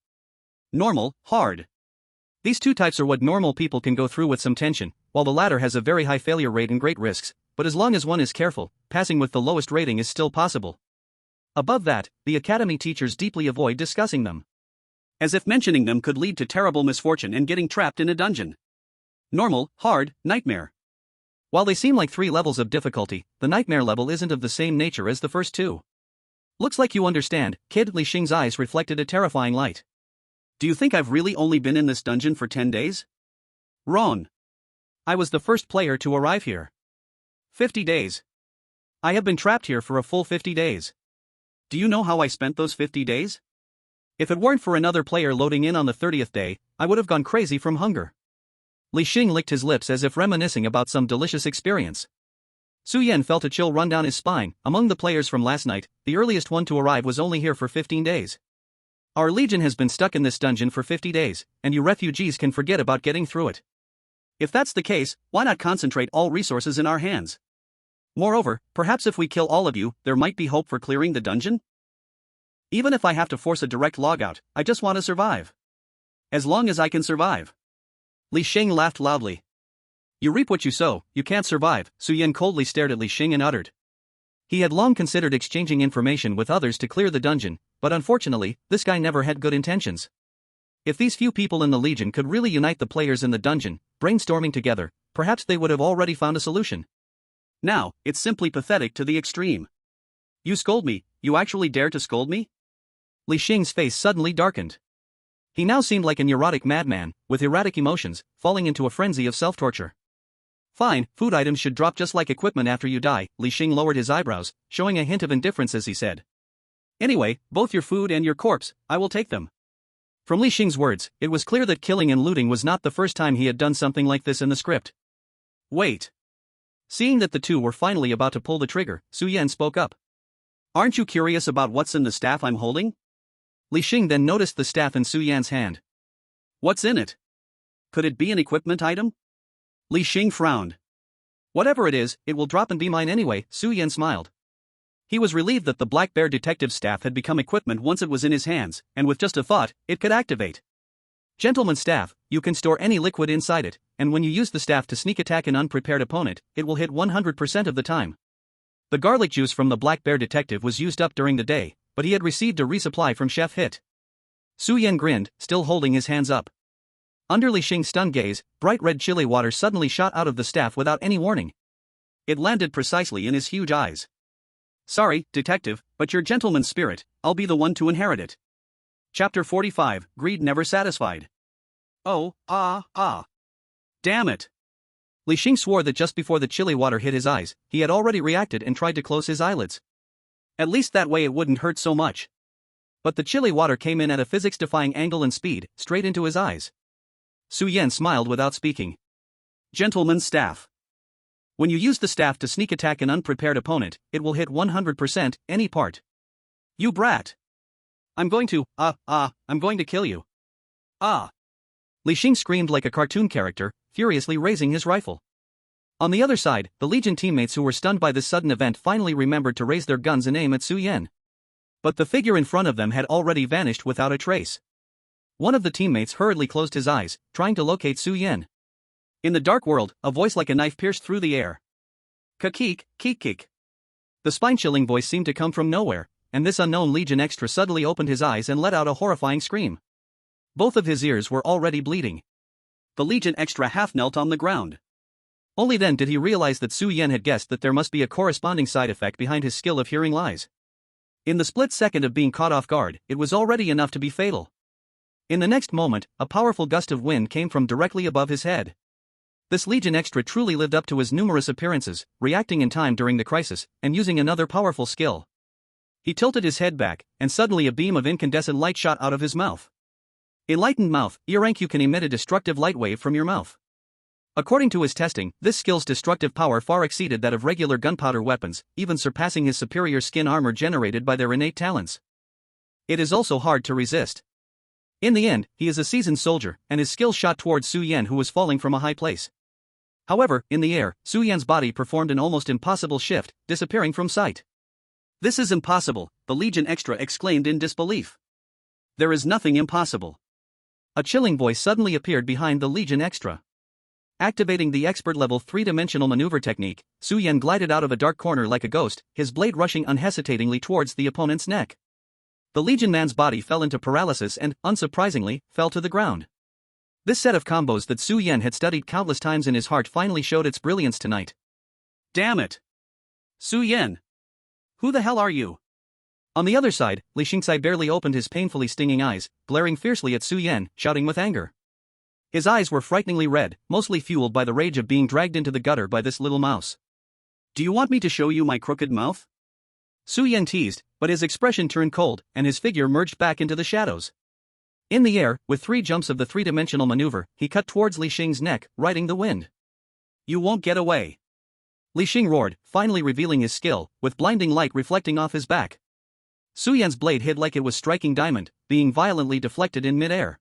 Speaker 2: Normal, hard. These two types are what normal people can go through with some tension, while the latter has a very high failure rate and great risks, but as long as one is careful, passing with the lowest rating is still possible. Above that, the Academy teachers deeply avoid discussing them. As if mentioning them could lead to terrible misfortune and getting trapped in a dungeon. Normal, hard, nightmare. While they seem like 3 levels of difficulty, the nightmare level isn't of the same nature as the first 2. Looks like you understand, kid. Li Xing's eyes reflected a terrifying light. Do you think I've really only been in this dungeon for 10 days? Wrong. I was the first player to arrive here. 50 days. I have been trapped here for a full 50 days. Do you know how I spent those 50 days? If it weren't for another player loading in on the 30th day, I would have gone crazy from hunger. Li Xing licked his lips as if reminiscing about some delicious experience. Su Yan felt a chill run down his spine. Among the players from last night, the earliest one to arrive was only here for 15 days. Our legion has been stuck in this dungeon for 50 days, and you refugees can forget about getting through it. If that's the case, why not concentrate all resources in our hands? Moreover, perhaps if we kill all of you, there might be hope for clearing the dungeon? Even if I have to force a direct logout, I just want to survive. As long as I can survive. Li Xing laughed loudly. You reap what you sow, you can't survive. Su Yan coldly stared at Li Xing and uttered. He had long considered exchanging information with others to clear the dungeon, but unfortunately, this guy never had good intentions. If these few people in the Legion could really unite the players in the dungeon, brainstorming together, perhaps they would have already found a solution. Now, it's simply pathetic to the extreme. You scold me, you actually dare to scold me? Li Xing's face suddenly darkened. He now seemed like a neurotic madman, with erratic emotions, falling into a frenzy of self-torture. Fine, food items should drop just like equipment after you die. Li Xing lowered his eyebrows, showing a hint of indifference as he said. Anyway, both your food and your corpse, I will take them. From Li Xing's words, it was clear that killing and looting was not the first time he had done something like this in the script. Wait. Seeing that the two were finally about to pull the trigger, Su Yan spoke up. Aren't you curious about what's in the staff I'm holding? Li Xing then noticed the staff in Su Yan's hand. What's in it? Could it be an equipment item? Li Xing frowned. Whatever it is, it will drop and be mine anyway. Su Yan smiled. He was relieved that the Black Bear detective staff had become equipment once it was in his hands, and with just a thought, it could activate. Gentleman's staff, you can store any liquid inside it, and when you use the staff to sneak attack an unprepared opponent, it will hit 100% of the time. The garlic juice from the Black Bear detective was used up during the day, but he had received a resupply from Chef Hit. Su Yan grinned, still holding his hands up. Under Li Xing's stunned gaze, bright red chili water suddenly shot out of the staff without any warning. It landed precisely in his huge eyes. Sorry, detective, but your gentleman's spirit, I'll be the one to inherit it. Chapter 45, Greed Never Satisfied. Oh, damn it. Li Xing swore that just before the chili water hit his eyes, he had already reacted and tried to close his eyelids. At least that way it wouldn't hurt so much. But the chili water came in at a physics-defying angle and speed, straight into his eyes. Su Yan smiled without speaking. Gentleman's staff. When you use the staff to sneak attack an unprepared opponent, it will hit 100%, any part. You brat. I'm going to kill you. Li Xing screamed like a cartoon character, furiously raising his rifle. On the other side, the Legion teammates who were stunned by this sudden event finally remembered to raise their guns and aim at Su Yan. But the figure in front of them had already vanished without a trace. One of the teammates hurriedly closed his eyes, trying to locate Su Yan. In the dark world, a voice like a knife pierced through the air. Kakik, kik. The spine-chilling voice seemed to come from nowhere, and this unknown Legion extra suddenly opened his eyes and let out a horrifying scream. Both of his ears were already bleeding. The Legion extra half knelt on the ground. Only then did he realize that Su Yan had guessed that there must be a corresponding side effect behind his skill of hearing lies. In the split second of being caught off guard, it was already enough to be fatal. In the next moment, a powerful gust of wind came from directly above his head. This Legion extra truly lived up to his numerous appearances, reacting in time during the crisis, and using another powerful skill. He tilted his head back, and suddenly a beam of incandescent light shot out of his mouth.
Speaker 1: A lightened mouth, ear rank. You can emit a destructive light wave from your mouth. According to his testing, this skill's destructive power far exceeded that of regular gunpowder weapons, even surpassing his superior skin armor generated by their innate talents. It is also hard to resist. In the end, he is a seasoned soldier, and his skill shot towards Su Yan, who was falling from a high place. However, in the air, Su Yan's body performed an almost impossible shift, disappearing from sight. "This is impossible," the Legion Extra exclaimed in disbelief. "There is nothing impossible." A chilling voice suddenly appeared behind the Legion Extra. Activating the expert-level three-dimensional maneuver technique, Su Yan glided out of a dark corner like a ghost, his blade rushing unhesitatingly towards the opponent's neck. The Legion man's body fell into paralysis and, unsurprisingly, fell to the ground. This set of combos that Su Yan had studied countless times in his heart finally showed its brilliance tonight. "Damn it! Su Yan! Who the hell are you?" On the other side, Li Xingzai barely opened his painfully stinging eyes, glaring fiercely at Su Yan, shouting with anger. His eyes were frighteningly red, mostly fueled by the rage of being dragged into the gutter by this little mouse. "Do you want me to show you my crooked mouth?" Su Yan teased, but his expression turned cold, and his figure merged back into the shadows. In the air, with 3 jumps of the three-dimensional maneuver, he cut towards Li Xing's neck, riding the wind. "You won't get away!" Li Xing roared, finally revealing his skill, with blinding light reflecting off his back. Su Yan's blade hit like it was striking diamond, being violently deflected in mid-air.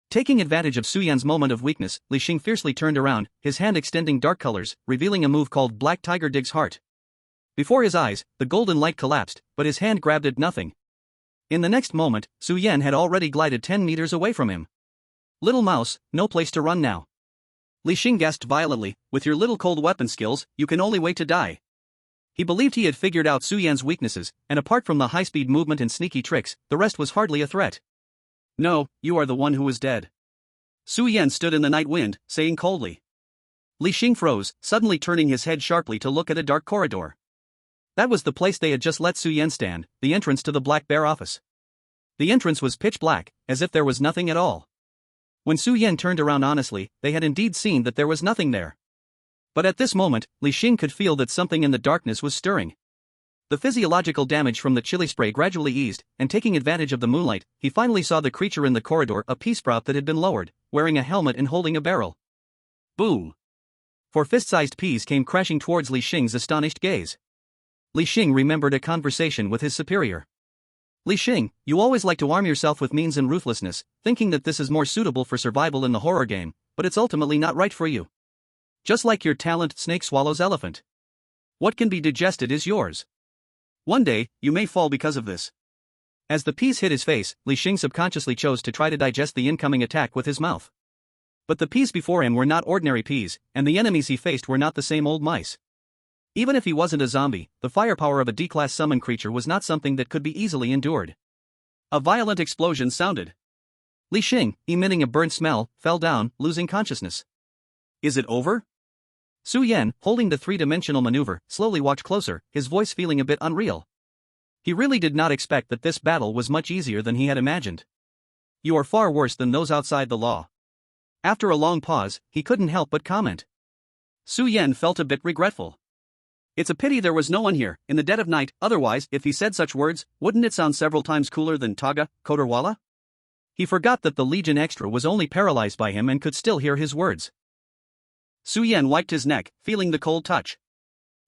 Speaker 1: Taking advantage of Su Yan's moment of weakness, Li Xing fiercely turned around, his hand extending dark colors, revealing a move called Black Tiger Digs Heart. Before his eyes, the golden light collapsed, but his hand grabbed at nothing. In the next moment, Su Yan had already glided 10 meters away from him. "Little mouse, no place to run now." Li Xing gasped violently, "With your little cold weapon skills, you can only wait to die." He believed he had figured out Su Yan's weaknesses, and apart from the high-speed movement and sneaky tricks, the rest was hardly a threat. "No, you are the one who is dead." Su Yan stood in the night wind, saying coldly. Li Xing froze, suddenly turning his head sharply to look at a dark corridor. That was the place they had just let Su Yan stand, the entrance to the Black Bear office. The entrance was pitch black, as if there was nothing at all. When Su Yan turned around honestly, they had indeed seen that there was nothing there. But at this moment, Li Xing could feel that something in the darkness was stirring. The physiological damage from the chili spray gradually eased, and taking advantage of the moonlight, he finally saw the creature in the corridor, a pea sprout that had been lowered, wearing a helmet and holding a barrel. Boom! 4 fist-sized peas came crashing towards Li Xing's astonished gaze. Li Xing remembered a conversation with his superior. "Li Xing, you always like to arm yourself with means and ruthlessness, thinking that this is more suitable for survival in the horror game, but it's ultimately not right for you. Just like your talent, snake swallows elephant. What can be digested is yours. One day, you may fall because of this." As the peas hit his face, Li Xing subconsciously chose to try to digest the incoming attack with his mouth. But the peas before him were not ordinary peas, and the enemies he faced were not the same old mice. Even if he wasn't a zombie, the firepower of a D-class summon creature was not something that could be easily endured. A violent explosion sounded. Li Xing, emitting a burnt smell, fell down, losing consciousness. "Is it over?" Su Yan, holding the three-dimensional maneuver, slowly walked closer, his voice feeling a bit unreal. He really did not expect that this battle was much easier than he had imagined. "You are far worse than those outside the law." After a long pause, he couldn't help but comment. Su Yan felt a bit regretful. It's a pity there was no one here, in the dead of night, otherwise, if he said such words, wouldn't it sound several times cooler than Taga, Kotorwala? He forgot that the Legion Extra was only paralyzed by him and could still hear his words. Su Yan wiped his neck, feeling the cold touch.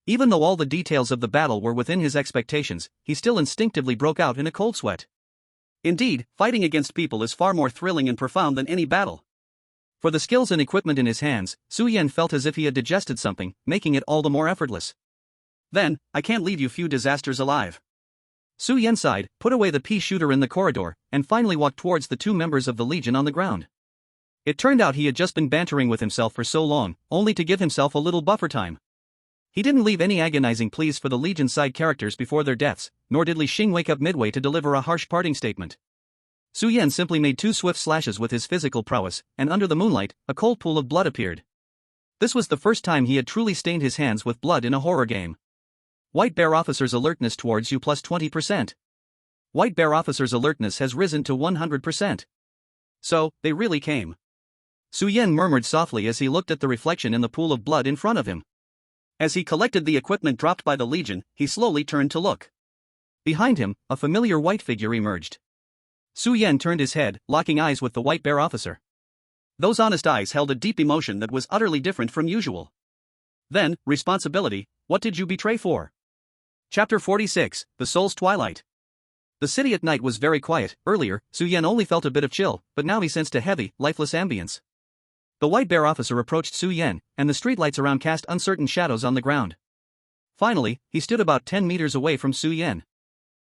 Speaker 1: Even though all the details of the battle were within his expectations, he still instinctively broke out in a cold sweat. Indeed, fighting against people is far more thrilling and profound than any battle. For the skills and equipment in his hands, Su Yan felt as if he had digested something, making it all the more effortless. "Then, I can't leave you few disasters alive." Su Yan sighed, put away the pea shooter in the corridor, and finally walked towards the 2 members of the Legion on the ground. It turned out he had just been bantering with himself for so long, only to give himself a little buffer time. He didn't leave any agonizing pleas for the Legion side characters before their deaths, nor did Li Xing wake up midway to deliver a harsh parting statement. Su Yan simply made 2 swift slashes with his physical prowess, and under the moonlight, a cold pool of blood appeared. This was the first time he had truly stained his hands with blood in a horror game. White Bear Officer's alertness towards you plus 20%. White Bear Officer's alertness has risen to 100%. So, they really came. Su Yan murmured softly as he looked at the reflection in the pool of blood in front of him. As he collected the equipment dropped by the Legion, he slowly turned to look. Behind him, a familiar white figure emerged.
Speaker 2: Su Yan turned his head, locking eyes with the white bear officer. Those honest eyes held a deep emotion that was utterly different from usual. Then, responsibility, what did you betray for? Chapter 46, The Soul's Twilight. The city at night was very quiet. Earlier, Su Yan only felt a bit of chill, but now he sensed a heavy, lifeless ambience. The white bear officer approached Su Yan, and the streetlights around cast uncertain shadows on the ground. Finally, he stood about 10 meters away from Su Yan.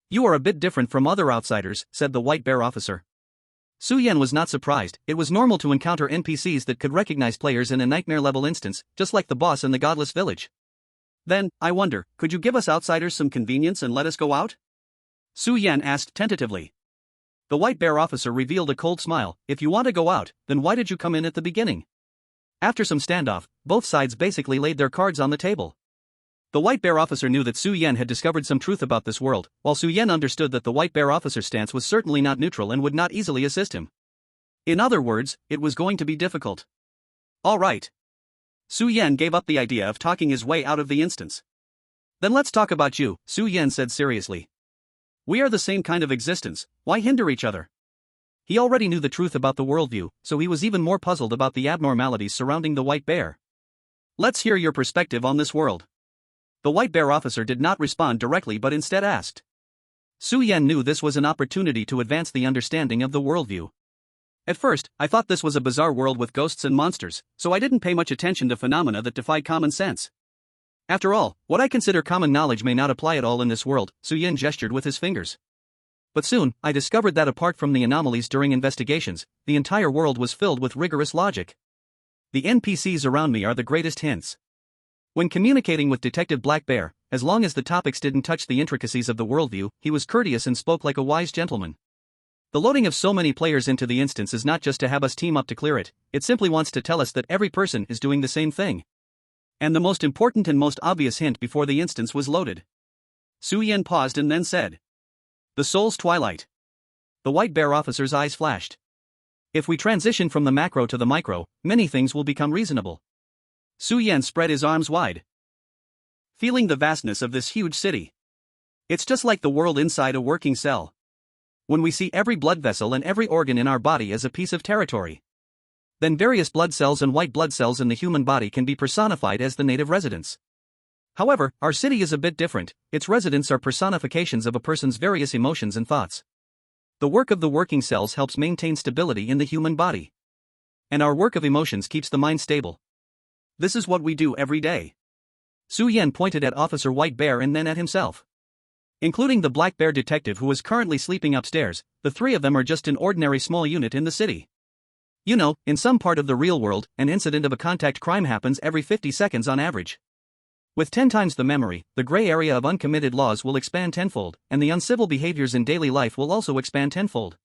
Speaker 2: You are a bit different from other outsiders, said the white bear officer. Su Yan was not surprised. It was normal to encounter NPCs that could recognize players in a nightmare-level instance, just like the boss in the Godless village. Then, I wonder, could you give us outsiders some convenience and let us go out? Su Yan asked tentatively. The white bear officer revealed a cold smile. If you want to go out, then why did you come in at the beginning? After some standoff, both sides basically laid their cards on the table. The white bear officer knew that Su Yan had discovered some truth about this world, while Su Yan understood that the white bear officer's stance was certainly not neutral and would not easily assist him. In other words, it was going to be difficult. All right. Su Yan gave up the idea of talking his way out of the instance. Then let's talk about you, Su Yan said seriously. We are the same kind of existence, why hinder each other? He already knew the truth about the worldview, so he was even more puzzled about the abnormalities surrounding the white bear. Let's hear your perspective on this world. The white bear officer did not respond directly but instead asked. Su Yan knew this was an opportunity to advance the understanding of the worldview. At first, I thought this was a bizarre world with ghosts and monsters, so I didn't pay much attention to phenomena that defy common sense. After all, what I consider common knowledge may not apply at all in this world, Su Yan gestured with his fingers. But soon, I discovered that apart from the anomalies during investigations, the entire world was filled with rigorous logic. The NPCs around me are the greatest hints. When communicating with Detective Black Bear, as long as the topics didn't touch the intricacies of the worldview, he was courteous and spoke like a wise gentleman. The loading of so many players into the instance is not just to have us team up to clear it, it simply wants to tell us that every person is doing the same thing. And the most important and most obvious hint before the instance was loaded. Su Yan paused and then said. The Soul's Twilight. The white bear officer's eyes flashed. If we transition from the macro to the micro, many things will become reasonable. Su Yan spread his arms wide, feeling the vastness of this huge city. It's just like the world inside a working cell. When we see every blood vessel and every organ in our body as a piece of territory, then various blood cells and white blood cells in the human body can be personified as the native residents. However, our city is a bit different. Its residents are personifications of a person's various emotions and thoughts. The work of the working cells helps maintain stability in the human body. And our work of emotions keeps the mind stable. This is what we do every day. Su Yan pointed at Officer White Bear and then at himself. Including the black bear detective who is currently sleeping upstairs, the three of them are just an ordinary small unit in the city. You know, in some part of the real world, an incident of a contact crime happens every 50 seconds on average. With 10 times the memory, the gray area of uncommitted laws will expand tenfold, and the uncivil behaviors in daily life will also expand tenfold.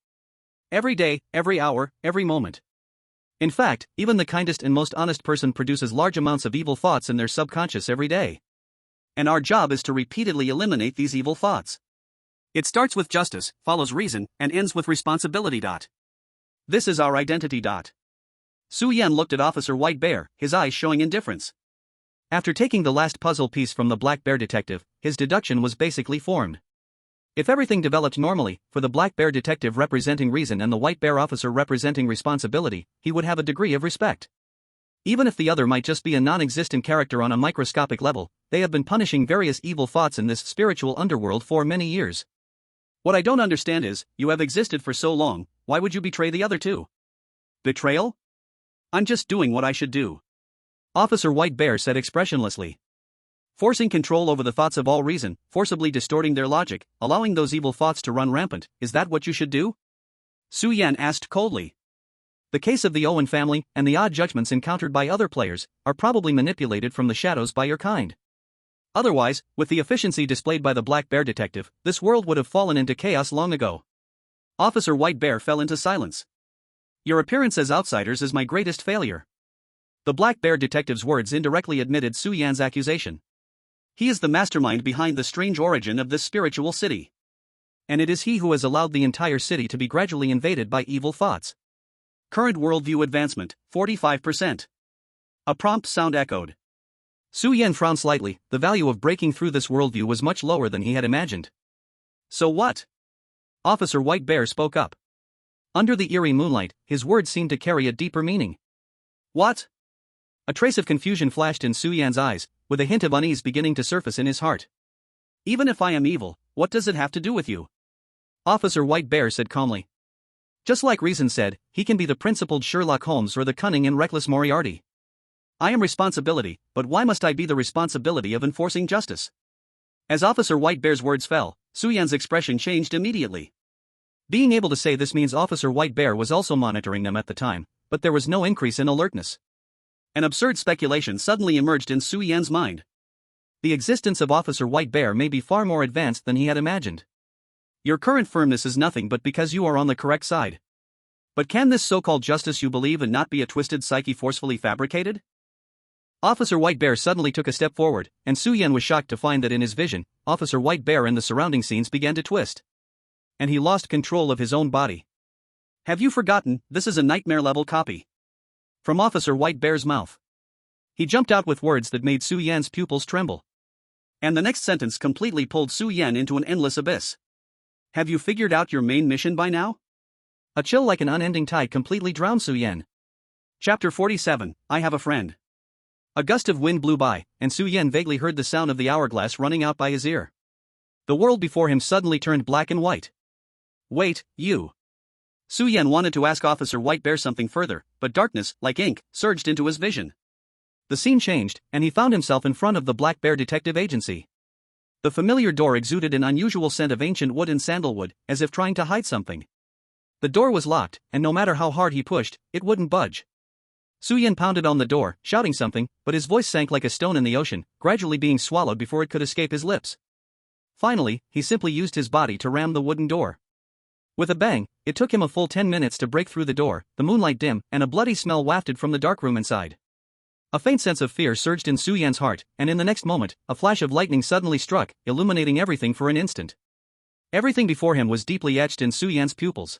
Speaker 2: Every day, every hour, every moment. In fact, even the kindest and most honest person produces large amounts of evil thoughts in their subconscious every day. And our job is to repeatedly eliminate these evil thoughts. It starts with justice, follows reason, and ends with responsibility. This is our identity. Su Yan looked at Officer White Bear, his eyes showing indifference. After taking the last puzzle piece from the black bear detective, his deduction was basically formed. If everything developed normally, for the black bear detective representing reason and the white bear officer representing responsibility, he would have a degree of respect. Even if the other might just be a non-existent character on a microscopic level, they have been punishing various evil thoughts in this spiritual underworld for many years. What I don't understand is, you have existed for so long, why would you betray the other two? Betrayal? I'm just doing what I should do. Officer White Bear said expressionlessly. Forcing control over the thoughts of all reason, forcibly distorting their logic, allowing those evil thoughts to run rampant, is that what you should do? Su Yan asked coldly. The case of the Owen family, and the odd judgments encountered by other players, are probably manipulated from the shadows by your kind. Otherwise, with the efficiency displayed by the black bear detective, this world would have fallen into chaos long ago. Officer White Bear fell into silence. Your appearance as outsiders is my greatest failure. The black bear detective's words indirectly admitted Su Yan's accusation. He is the mastermind behind the strange origin of this spiritual city. And it is he who has allowed the entire city to be gradually invaded by evil thoughts. Current worldview advancement, 45%. A prompt sound echoed. Su Yan frowned slightly. The value of breaking through this worldview was much lower than he had imagined. So what? Officer White Bear spoke up. Under the eerie moonlight, his words seemed to carry a deeper meaning.
Speaker 1: What?
Speaker 2: A trace of confusion flashed in Su Yan's eyes, with a hint of unease beginning to surface in his heart.
Speaker 1: Even if I am evil, what does it have to do with you?
Speaker 2: Officer White Bear said calmly. Just like reason said, he can be the principled Sherlock Holmes or the cunning and reckless Moriarty.
Speaker 1: I am responsibility, but why must I be the responsibility of enforcing justice? As Officer White Bear's words fell, Su Yan's expression changed immediately.
Speaker 2: Being able to say this means Officer White Bear was also monitoring them at the time, but there was no increase in alertness.
Speaker 1: An absurd speculation suddenly emerged in Su Yan's mind.
Speaker 2: The existence of Officer White Bear may be far more advanced than he had imagined.
Speaker 1: Your current firmness is nothing but because you are on the correct side. But can this so-called justice you believe in not be a twisted psyche forcefully fabricated?
Speaker 2: Officer White Bear suddenly took a step forward, and Su Yan was shocked to find that in his vision, Officer White Bear and the surrounding scenes began to twist. And he lost control of his own body.
Speaker 1: Have you forgotten, this is a nightmare-level copy?
Speaker 2: From Officer White Bear's mouth. He jumped out with words that made Su Yan's pupils tremble.
Speaker 1: And the next sentence completely pulled Su Yan into an endless abyss. Have you figured out your main mission by now?
Speaker 2: A chill like an unending tide completely drowned Su Yan.
Speaker 1: Chapter 47, I Have a Friend.
Speaker 2: A gust of wind blew by, and Su Yan vaguely heard the sound of the hourglass running out by his ear. The world before him suddenly turned black and white.
Speaker 1: Wait, you. Su Yan wanted to ask Officer White Bear something further, but darkness, like ink, surged into his vision.
Speaker 2: The scene changed, and he found himself in front of the Black Bear Detective Agency. The familiar door exuded an unusual scent of ancient wood and sandalwood, as if trying to hide something. The door was locked, and no matter how hard he pushed, it wouldn't budge. Su Yan pounded on the door, shouting something, but his voice sank like a stone in the ocean, gradually being swallowed before it could escape his lips. Finally, he simply used his body to ram the wooden door. With a bang, it took him a full 10 minutes to break through the door, the moonlight dim, and a bloody smell wafted from the dark room inside. A faint sense of fear surged in Su Yan's heart, and in the next moment, a flash of lightning suddenly struck, illuminating everything for an instant. Everything before him was deeply etched in Su Yan's pupils.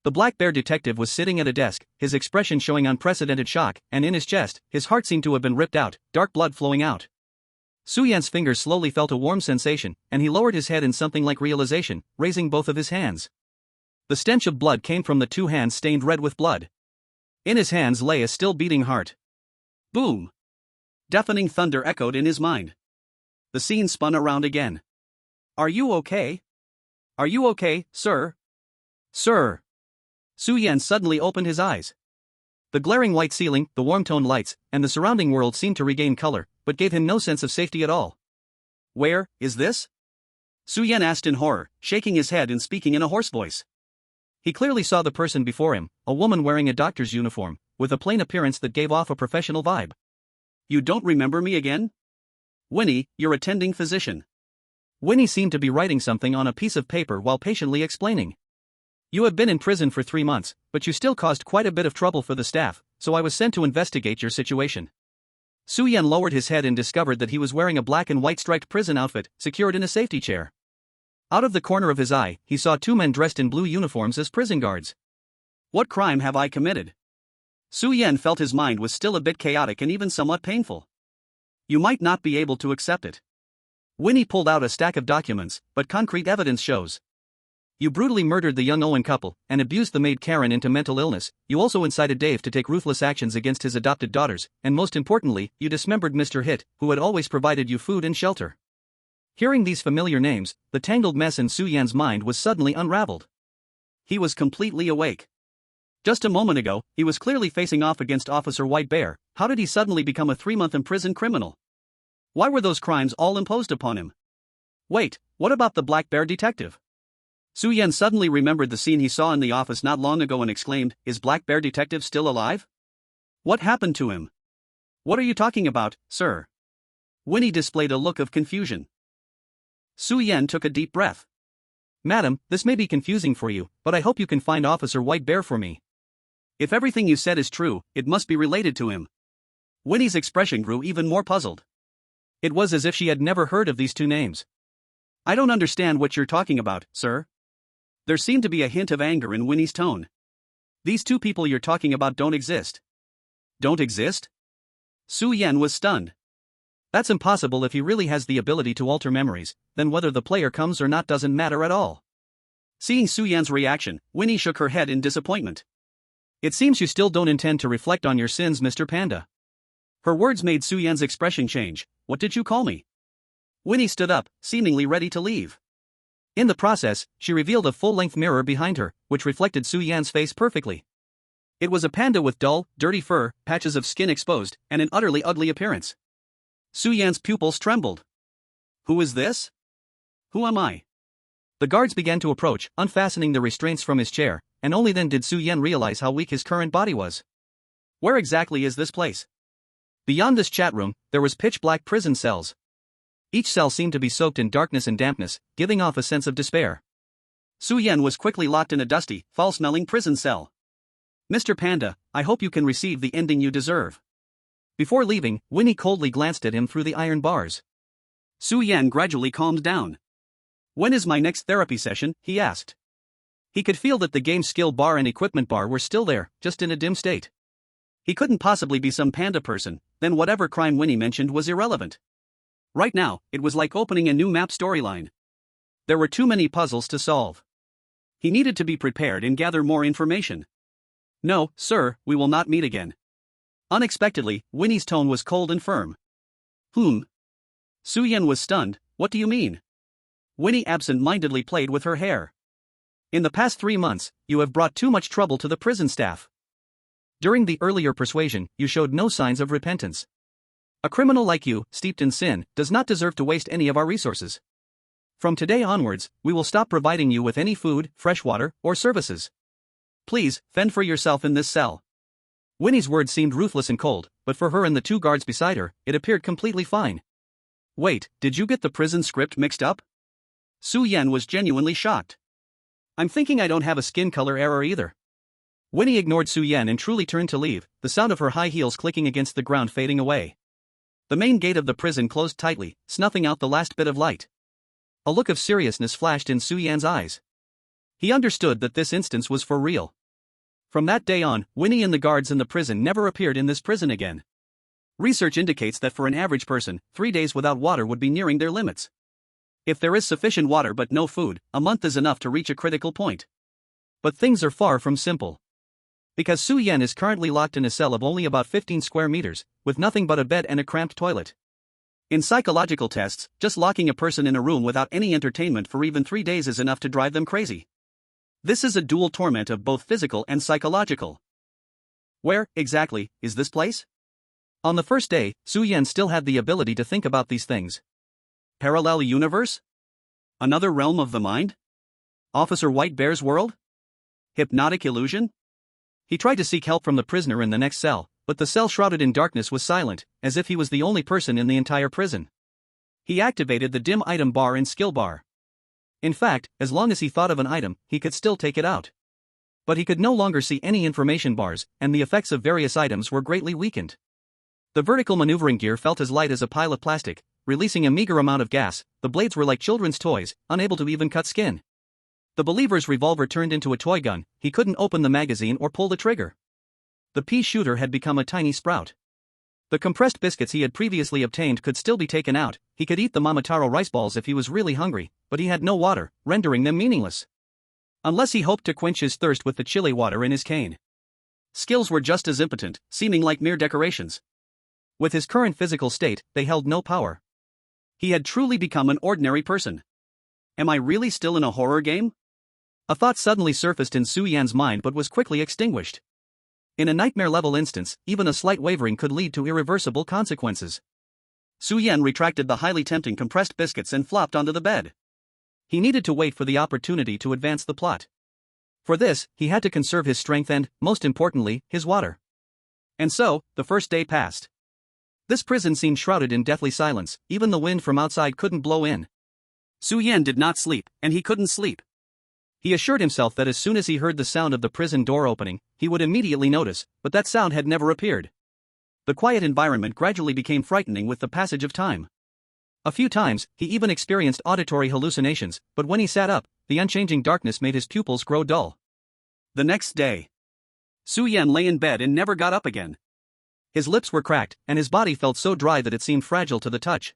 Speaker 2: The Black Bear Detective was sitting at a desk, his expression showing unprecedented shock, and in his chest, his heart seemed to have been ripped out, dark blood flowing out. Su Yan's fingers slowly felt a warm sensation, and he lowered his head in something like realization, raising both of his hands. The stench of blood came from the two hands stained red with blood. In his hands lay a still beating heart.
Speaker 1: Boom! Deafening thunder echoed in his mind. The scene spun around again. Are you okay? Are you okay, sir?
Speaker 2: Sir!
Speaker 1: Su Yan suddenly opened his eyes.
Speaker 2: The glaring white ceiling, the warm-toned lights, and the surrounding world seemed to regain color, but gave him no sense of safety at all.
Speaker 1: Where is this? Su Yan asked in horror, shaking his head and speaking in a hoarse voice.
Speaker 2: He clearly saw the person before him, a woman wearing a doctor's uniform, with a plain appearance that gave off a professional vibe.
Speaker 1: You don't remember me again? Winnie, your attending physician.
Speaker 2: Winnie seemed to be writing something on a piece of paper while patiently explaining. You have been in prison for 3 months, but you still caused quite a bit of trouble for the staff, so I was sent to investigate your situation. Su Yan lowered his head and discovered that he was wearing a black and white striped prison outfit, secured in a safety chair. Out of the corner of his eye, he saw 2 men dressed in blue uniforms as prison guards.
Speaker 1: What crime have I committed? Su Yan felt his mind was still a bit chaotic and even somewhat painful. You might not be able to accept it. Winnie pulled out a stack of documents, but concrete evidence shows. You brutally murdered the young Owen couple, and abused the maid Karen into mental illness. You also incited Dave to take ruthless actions against his adopted daughters, and most importantly, you dismembered Mr. Hitt, who had always provided you food and shelter. Hearing these familiar names, the tangled mess in Su Yan's mind was suddenly unraveled. He was completely awake. Just a moment ago, he was clearly facing off against Officer White Bear. How did he suddenly become a 3-month imprisoned criminal? Why were those crimes all imposed upon him? Wait, what about the Black Bear Detective? Su Yan suddenly remembered the scene he saw in the office not long ago and exclaimed, Is Black Bear Detective still alive? What happened to him? What are you talking about, sir? Winnie displayed a look of confusion. Su Yan took a deep breath.
Speaker 2: Madam, this may be confusing for you, but I hope you can find Officer White Bear for me.
Speaker 1: If everything you said is true, it must be related to him. Winnie's expression grew even more puzzled.
Speaker 2: It was as if she had never heard of these 2 names.
Speaker 1: I don't understand what you're talking about, sir. There seemed to be a hint of anger in Winnie's tone. These 2 people you're talking about don't exist. Don't exist? Su Yan was stunned.
Speaker 2: That's impossible. If he really has the ability to alter memories, then whether the player comes or not doesn't matter at all. Seeing Su Yan's reaction, Winnie shook her head in disappointment. It seems you still don't intend to reflect on your sins, Mr. Panda. Her words made Su Yan's expression change. What did you call me? Winnie stood up, seemingly ready to leave. In the process, she revealed a full-length mirror behind her, which reflected Su Yan's face perfectly. It was a panda with dull, dirty fur, patches of skin exposed, and an utterly ugly appearance. Su Yan's pupils trembled. Who is this? Who am I? The guards began to approach, unfastening the restraints from his chair, and only then did Su Yan realize how weak his current body was. Where exactly is this place? Beyond this chat room, there was pitch-black prison cells. Each cell seemed to be soaked in darkness and dampness, giving off a sense of despair. Su Yan was quickly locked in a dusty, foul-smelling prison cell. Mr. Panda, I hope you can receive the ending you deserve. Before leaving, Winnie coldly glanced at him through the iron bars. Su Yan gradually calmed down. When is my next therapy session? He asked. He could feel that the game skill bar and equipment bar were still there, just in a dim state. He couldn't possibly be some panda person, then whatever crime Winnie mentioned was irrelevant. Right now, it was like opening a new map storyline. There were too many puzzles to solve. He needed to be prepared and gather more information. No, sir, we will not meet again. Unexpectedly, Winnie's tone was cold and firm. Su Yan was stunned. What do you mean? Winnie absent-mindedly played with her hair. In the past 3 months, you have brought too much trouble to the prison staff. During the earlier persuasion, you showed no signs of repentance. A criminal like you, steeped in sin, does not deserve to waste any of our resources. From today onwards, we will stop providing you with any food, fresh water, or services. Please, fend for yourself in this cell. Winnie's words seemed ruthless and cold, but for her and the 2 guards beside her, it appeared completely fine. Wait, did you get the prison script mixed up? Su Yan was genuinely shocked. I'm thinking I don't have a skin color error either. Winnie ignored Su Yan and truly turned to leave, the sound of her high heels clicking against the ground fading away. The main gate of the prison closed tightly, snuffing out the last bit of light. A look of seriousness flashed in Su Yan's eyes. He understood that this instance was for real. From that day on, Winnie and the guards in the prison never appeared in this prison again. Research indicates that for an average person, 3 days without water would be nearing their limits. If there is sufficient water but no food, a month is enough to reach a critical point. But things are far from simple. Because Su Yan is currently locked in a cell of only about 15 square meters, with nothing but a bed and a cramped toilet. In psychological tests, just locking a person in a room without any entertainment for even 3 days is enough to drive them crazy. This is a dual torment of both physical and psychological. Where, exactly, is this place? On the first day, Su Yan still had the ability to think about these things. Parallel universe? Another realm of the mind? Officer White Bear's world? Hypnotic illusion? He tried to seek help from the prisoner in the next cell, but the cell shrouded in darkness was silent, as if he was the only person in the entire prison. He activated the dim item bar and skill bar. In fact, as long as he thought of an item, he could still take it out. But he could no longer see any information bars, and the effects of various items were greatly weakened. The vertical maneuvering gear felt as light as a pile of plastic, releasing a meager amount of gas. The blades were like children's toys, unable to even cut skin. The believer's revolver turned into a toy gun. He couldn't open the magazine or pull the trigger. The pea shooter had become a tiny sprout. The compressed biscuits he had previously obtained could still be taken out. He could eat the Momotaro rice balls if he was really hungry, but he had no water, rendering them meaningless. Unless he hoped to quench his thirst with the chili water in his cane. Skills were just as impotent, seeming like mere decorations. With his current physical state, they held no power. He had truly become an ordinary person. Am I really still in a horror game? A thought suddenly surfaced in Su Yan's mind but was quickly extinguished. In a nightmare-level instance, even a slight wavering could lead to irreversible consequences. Su Yan retracted the highly tempting compressed biscuits and flopped onto the bed. He needed to wait for the opportunity to advance the plot. For this, he had to conserve his strength and, most importantly, his water. And so, the first day passed. This prison seemed shrouded in deathly silence. Even the wind from outside couldn't blow in. Su Yan did not sleep, and he couldn't sleep. He assured himself that as soon as he heard the sound of the prison door opening, he would immediately notice, but that sound had never appeared. The quiet environment gradually became frightening with the passage of time. A few times, he even experienced auditory hallucinations, but when he sat up, the unchanging darkness made his pupils grow dull. The next day, Su Yan lay in bed and never got up again. His lips were cracked, and his body felt so dry that it seemed fragile to the touch.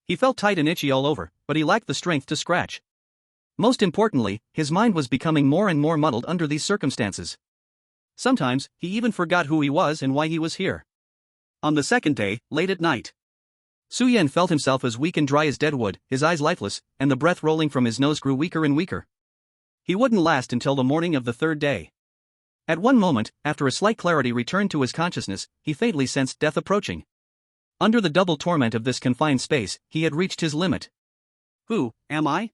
Speaker 2: He felt tight and itchy all over, but he lacked the strength to scratch. Most importantly, his mind was becoming more and more muddled under these circumstances. Sometimes, he even forgot who he was and why he was here. On the second day, late at night, Su Yan felt himself as weak and dry as dead wood, his eyes lifeless, and the breath rolling from his nose grew weaker and weaker. He wouldn't last until the morning of the third day. At one moment, after a slight clarity returned to his consciousness, he faintly sensed death approaching. Under the double torment of this confined space, he had reached his limit. Who am I?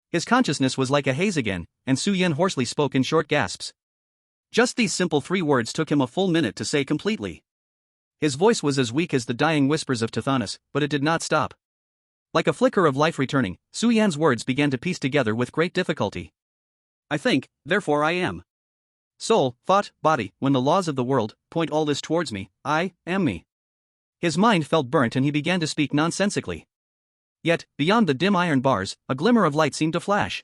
Speaker 2: His consciousness was like a haze again, and Su Yan hoarsely spoke in short gasps. Just these simple 3 words took him a full minute to say completely. His voice was as weak as the dying whispers of Tithonus, but it did not stop. Like a flicker of life returning, Su Yan's words began to piece together with great difficulty. I think, therefore I am. Soul, thought, body, when the laws of the world point all this towards me, I am me. His mind felt burnt and he began to speak nonsensically. Yet, beyond the dim iron bars, a glimmer of light seemed to flash.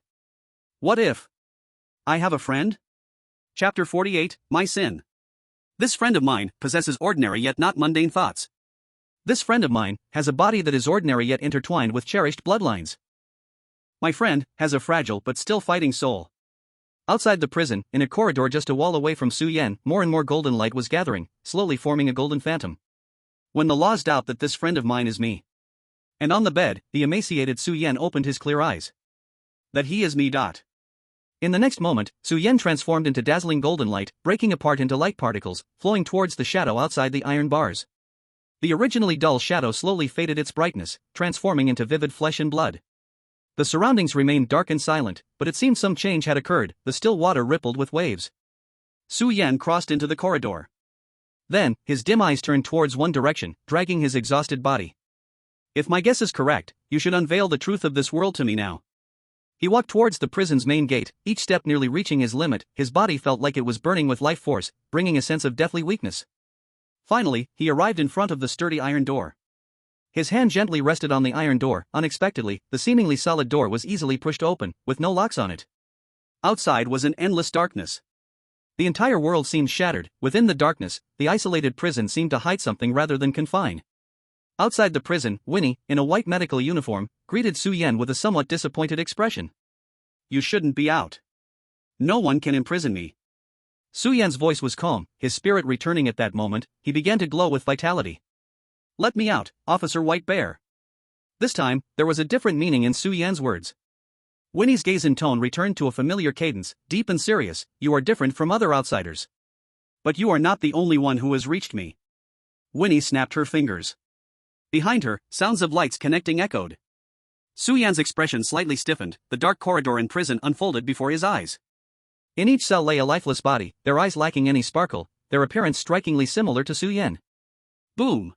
Speaker 2: What if I have a friend? Chapter 48, My Sin. This friend of mine possesses ordinary yet not mundane thoughts. This friend of mine has a body that is ordinary yet intertwined with cherished bloodlines. My friend has a fragile but still fighting soul. Outside the prison, in a corridor just a wall away from Su Yan, more and more golden light was gathering, slowly forming a golden phantom. When the laws doubt that this friend of mine is me. And on the bed, the emaciated Su Yan opened his clear eyes. That he is me. In the next moment, Su Yan transformed into dazzling golden light, breaking apart into light particles, flowing towards the shadow outside the iron bars. The originally dull shadow slowly faded its brightness, transforming into vivid flesh and blood. The surroundings remained dark and silent, but it seemed some change had occurred, the still water rippled with waves. Su Yan crossed into the corridor. Then, his dim eyes turned towards one direction, dragging his exhausted body. If my guess is correct, you should unveil the truth of this world to me now. He walked towards the prison's main gate, each step nearly reaching his limit. His body felt like it was burning with life force, bringing a sense of deathly weakness. Finally, he arrived in front of the sturdy iron door. His hand gently rested on the iron door. Unexpectedly, the seemingly solid door was easily pushed open, with no locks on it. Outside was an endless darkness. The entire world seemed shattered. Within the darkness, the isolated prison seemed to hide something rather than confine. Outside the prison, Winnie, in a white medical uniform, greeted Su Yan with a somewhat disappointed expression. You shouldn't be out. No one can imprison me. Su Yan's voice was calm, his spirit returning at that moment. He began to glow with vitality. Let me out, Officer White Bear. This time, there was a different meaning in Su Yan's words. Winnie's gaze and tone returned to a familiar cadence, deep and serious. You are different from other outsiders. But you are not the only one who has reached me. Winnie snapped her fingers. Behind her, sounds of lights connecting echoed. Su Yan's expression slightly stiffened, the dark corridor in prison unfolded before his eyes. In each cell lay a lifeless body, their eyes lacking any sparkle, their appearance strikingly similar to Su Yan. Boom!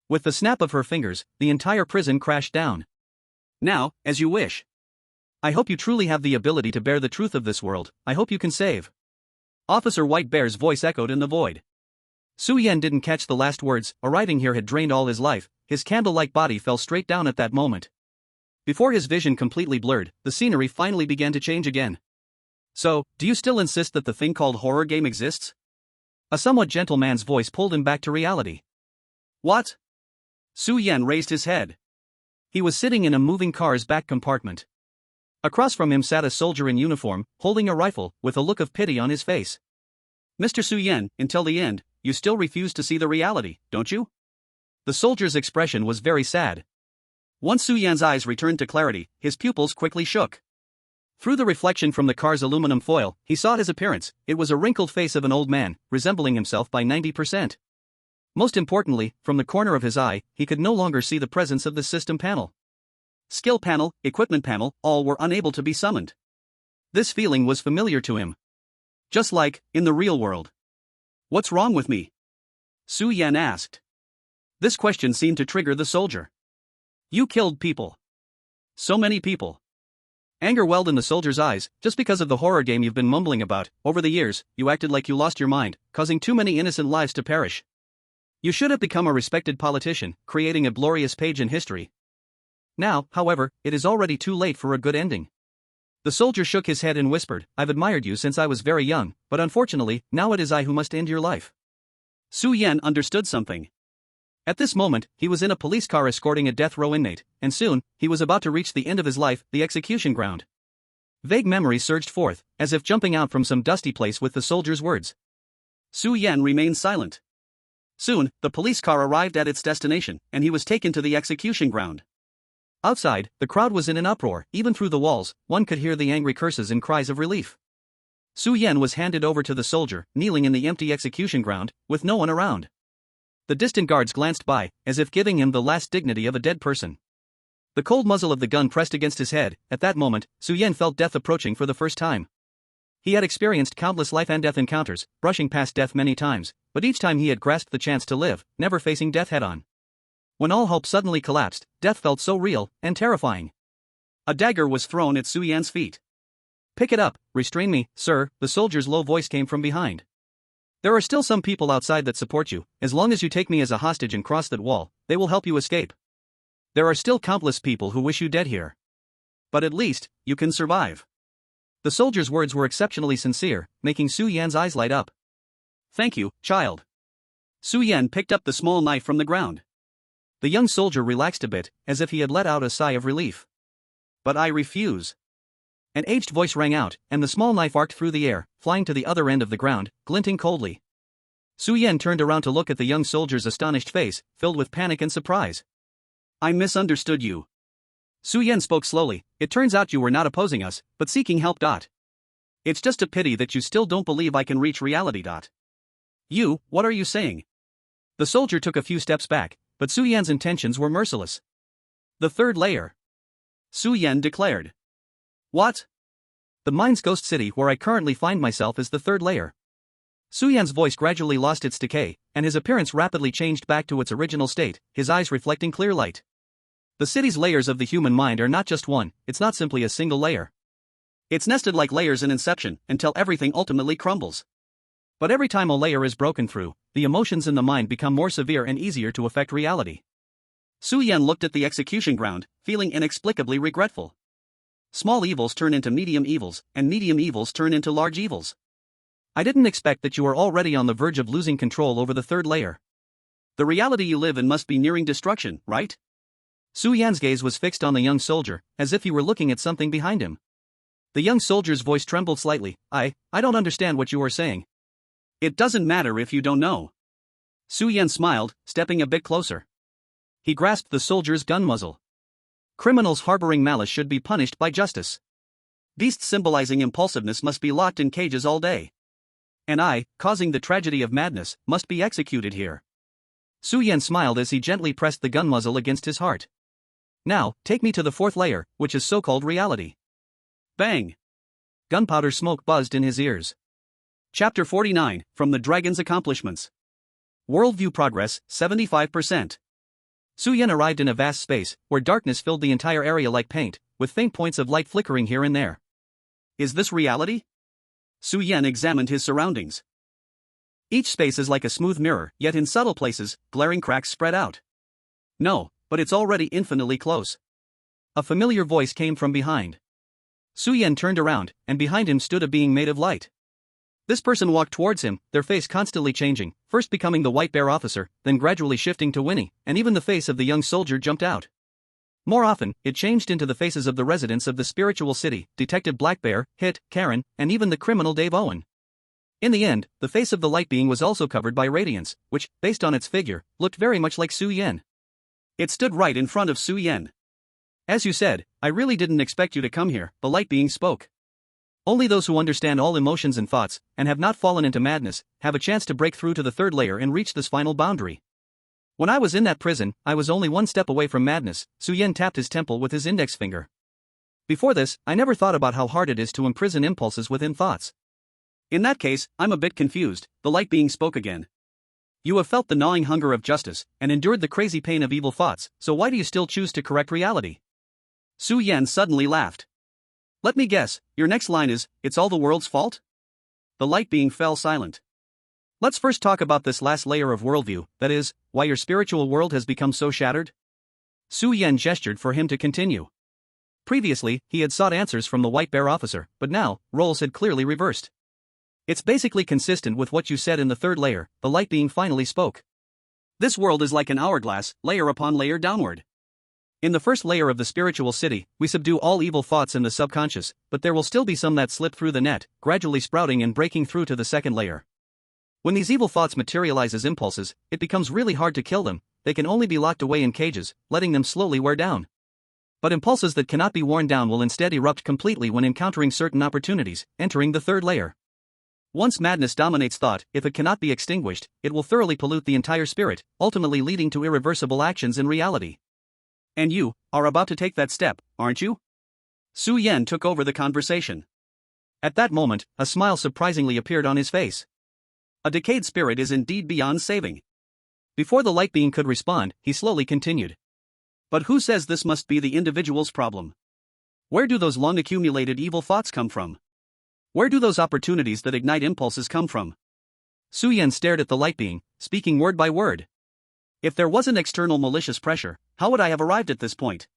Speaker 2: With the snap of her fingers, the entire prison crashed down. Now, as you wish. I hope you truly have the ability to bear the truth of this world. I hope you can save. Officer White Bear's voice echoed in the void. Su Yan didn't catch the last words. Arriving here had drained all his life. His candle-like body fell straight down at that moment. Before his vision completely blurred, the scenery finally began to change again. So, do you still insist that the thing called horror game exists? A somewhat gentle man's voice pulled him back to reality. What? Su Yan raised his head. He was sitting in a moving car's back compartment. Across from him sat a soldier in uniform, holding a rifle, with a look of pity on his face. Mr. Su Yan, until the end, you still refuse to see the reality, don't you? The soldier's expression was very sad. Once Su Yan's eyes returned to clarity, his pupils quickly shook. Through the reflection from the car's aluminum foil, he saw his appearance. It was a wrinkled face of an old man, resembling himself by 90%. Most importantly, from the corner of his eye, he could no longer see the presence of the system panel. Skill panel, equipment panel, all were unable to be summoned. This feeling was familiar to him. Just like, in the real world. What's wrong with me? Su Yan asked. This question seemed to trigger the soldier. You killed people. So many people. Anger welled in the soldier's eyes. Just because of the horror game you've been mumbling about. Over the years, you acted like you lost your mind, causing too many innocent lives to perish. You should have become a respected politician, creating a glorious page in history. Now, however, it is already too late for a good ending. The soldier shook his head and whispered, I've admired you since I was very young, but unfortunately, now it is I who must end your life. Su Yan understood something. At this moment, he was in a police car escorting a death row inmate, and soon, he was about to reach the end of his life, the execution ground. Vague memories surged forth, as if jumping out from some dusty place with the soldier's words.
Speaker 1: Su Yan remained silent. Soon, the police car arrived at its destination, and he was taken to the execution ground.
Speaker 2: Outside, the crowd was in an uproar. Even through the walls, one could hear the angry curses and cries of relief. Su Yan was handed over to the soldier, kneeling in the empty execution ground, with no one around. The distant guards glanced by, as if giving him the last dignity of a dead person. The cold muzzle of the gun pressed against his head. At that moment, Su Yan felt death approaching for the first time. He had experienced countless life-and-death encounters, brushing past death many times, but each time he had grasped the chance to live, never facing death head-on. When all hope suddenly collapsed, death felt so real and terrifying.
Speaker 1: A dagger was thrown at Su Yan's feet.
Speaker 2: "Pick it up, restrain me, sir," the soldier's low voice came from behind. "There are still some people outside that support you. As long as you take me as a hostage and cross that wall, they will help you escape. There are still countless people who wish you dead here.
Speaker 1: But at least, you can survive."
Speaker 2: The soldier's words were exceptionally sincere, making Su Yan's eyes light up.
Speaker 1: "Thank you, child." Su Yan picked up the small knife from the ground.
Speaker 2: The young soldier relaxed a bit, as if he had let out a sigh of relief.
Speaker 1: "But I refuse."
Speaker 2: An aged voice rang out, and the small knife arced through the air, flying to the other end of the ground, glinting coldly. Su Yan turned around to look at the young soldier's astonished face, filled with panic and surprise.
Speaker 1: "I misunderstood you."
Speaker 2: Su Yan spoke slowly. "It turns out you were not opposing us, but seeking help.
Speaker 1: It's just a pity that you still don't believe I can reach reality. You, what are you saying?"
Speaker 2: The soldier took a few steps back, but Su Yan's intentions were merciless.
Speaker 1: "The third layer," Su Yan declared. "What?"
Speaker 2: "The mind's ghost city where I currently find myself is the third layer." Su Yan's voice gradually lost its decay, and his appearance rapidly changed back to its original state, his eyes reflecting clear light. "The city's layers of the human mind are not just one, it's not simply a single layer.
Speaker 1: It's nested like layers in Inception, until everything ultimately crumbles.
Speaker 2: But every time a layer is broken through, the emotions in the mind become more severe and easier to affect reality."
Speaker 1: Su Yan looked at the execution ground, feeling inexplicably regretful. Small evils turn into medium evils, and medium evils turn into large evils.
Speaker 2: "I didn't expect that you were already on the verge of losing control over the third layer."
Speaker 1: "The reality you live in must be nearing destruction, right?"
Speaker 2: Su Yan's gaze was fixed on the young soldier, as if he were looking at something behind him. The young soldier's voice trembled slightly. I don't understand what you are saying."
Speaker 1: "It doesn't matter if you don't know." Su Yan smiled, stepping a bit closer.
Speaker 2: He grasped the soldier's gun muzzle. "Criminals harboring malice should be punished by justice.
Speaker 1: Beasts symbolizing impulsiveness must be locked in cages all day. And I, causing the tragedy of madness, must be executed here."
Speaker 2: Su Yan smiled as he gently pressed the gun muzzle against his heart. "Now, take me to the fourth layer, which is so-called reality."
Speaker 1: Bang!
Speaker 2: Gunpowder smoke buzzed in his ears.
Speaker 1: Chapter 49, From the Dragon's Accomplishments. Worldview progress, 75%.
Speaker 2: Su Yan arrived in a vast space, where darkness filled the entire area like paint, with faint points of light flickering here and there.
Speaker 1: Is this reality? Su Yan examined his surroundings.
Speaker 2: Each space is like a smooth mirror, yet in subtle places, glaring cracks spread out.
Speaker 1: No, but it's already infinitely close.
Speaker 2: A familiar voice came from behind. Su Yan turned around, and behind him stood a being made of light. This person walked towards him, their face constantly changing, first becoming the White Bear officer, then gradually shifting to Winnie, and even the face of the young soldier jumped out. More often, it changed into the faces of the residents of the spiritual city, Detective Black Bear, Hit, Karen, and even the criminal Dave Owen. In the end, the face of the light being was also covered by radiance, which, based on its figure, looked very much like Su Yan.
Speaker 1: It stood right in front of Su Yan.
Speaker 2: "As you said, I really didn't expect you to come here," the light being spoke. "Only those who understand all emotions and thoughts, and have not fallen into madness, have a chance to break through to the third layer and reach this final boundary. When I was in that prison, I was only one step away from madness." Su Yan tapped his temple with his index finger. "Before this, I never thought about how hard it is to imprison impulses within thoughts."
Speaker 1: In that case, I'm a bit confused, the light being spoke again. You have felt the gnawing hunger of justice, and endured the crazy pain of evil thoughts, so why do you still choose to correct reality? Su Yan suddenly laughed. Let me guess, your next line is, it's all the world's fault? The light being fell silent. Let's first talk about this last layer of worldview, that is, why your spiritual world has become so shattered. Su Yan gestured for him to continue. Previously, he had sought answers from the White Bear officer, but now, roles had clearly reversed. It's basically consistent with what you said in the third layer, the light being finally spoke. This world is like an hourglass, layer upon layer downward. In the first layer of the spiritual city, we subdue all evil thoughts in the subconscious, but there will still be some that slip through the net, gradually sprouting and breaking through to the second layer. When these evil thoughts materialize as impulses, it becomes really hard to kill them. They can only be locked away in cages, letting them slowly wear down. But impulses that cannot be worn down will instead erupt completely when encountering certain opportunities, entering the third layer. Once madness dominates thought, if it cannot be extinguished, it will thoroughly pollute the entire spirit, ultimately leading to irreversible actions in reality. And you are about to take that step, aren't you? Su Yan took over the conversation. At that moment, a smile surprisingly appeared on his face. A decayed spirit is indeed beyond saving. Before the light being could respond, he slowly continued. But who says this must be the individual's problem? Where do those long-accumulated evil thoughts come from? Where do those opportunities that ignite impulses come from? Su Yan stared at the light being, speaking word by word. If there wasn't external malicious pressure, how would I have arrived at this point?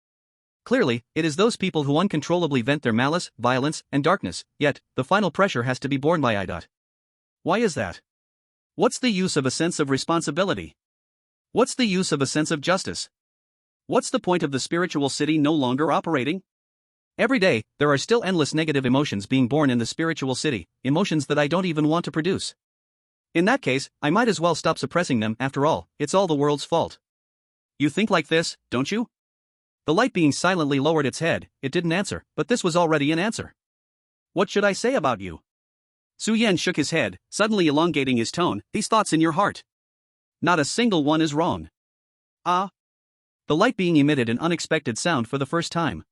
Speaker 1: Clearly, it is those people who uncontrollably vent their malice, violence, and darkness, yet, the final pressure has to be borne by I. Why is that? What's the use of a sense of responsibility? What's the use of a sense of justice? What's the point of the spiritual city no longer operating? Every day, there are still endless negative emotions being born in the spiritual city, emotions that I don't even want to produce. In that case, I might as well stop suppressing them. After all, it's all the world's fault. You think like this, don't you? The light being silently lowered its head. It didn't answer, but this was already an answer. What should I say about you? Su Yan shook his head, suddenly elongating his tone. These thoughts in your heart. Not a single one is wrong. Ah. The light being emitted an unexpected sound for the first time.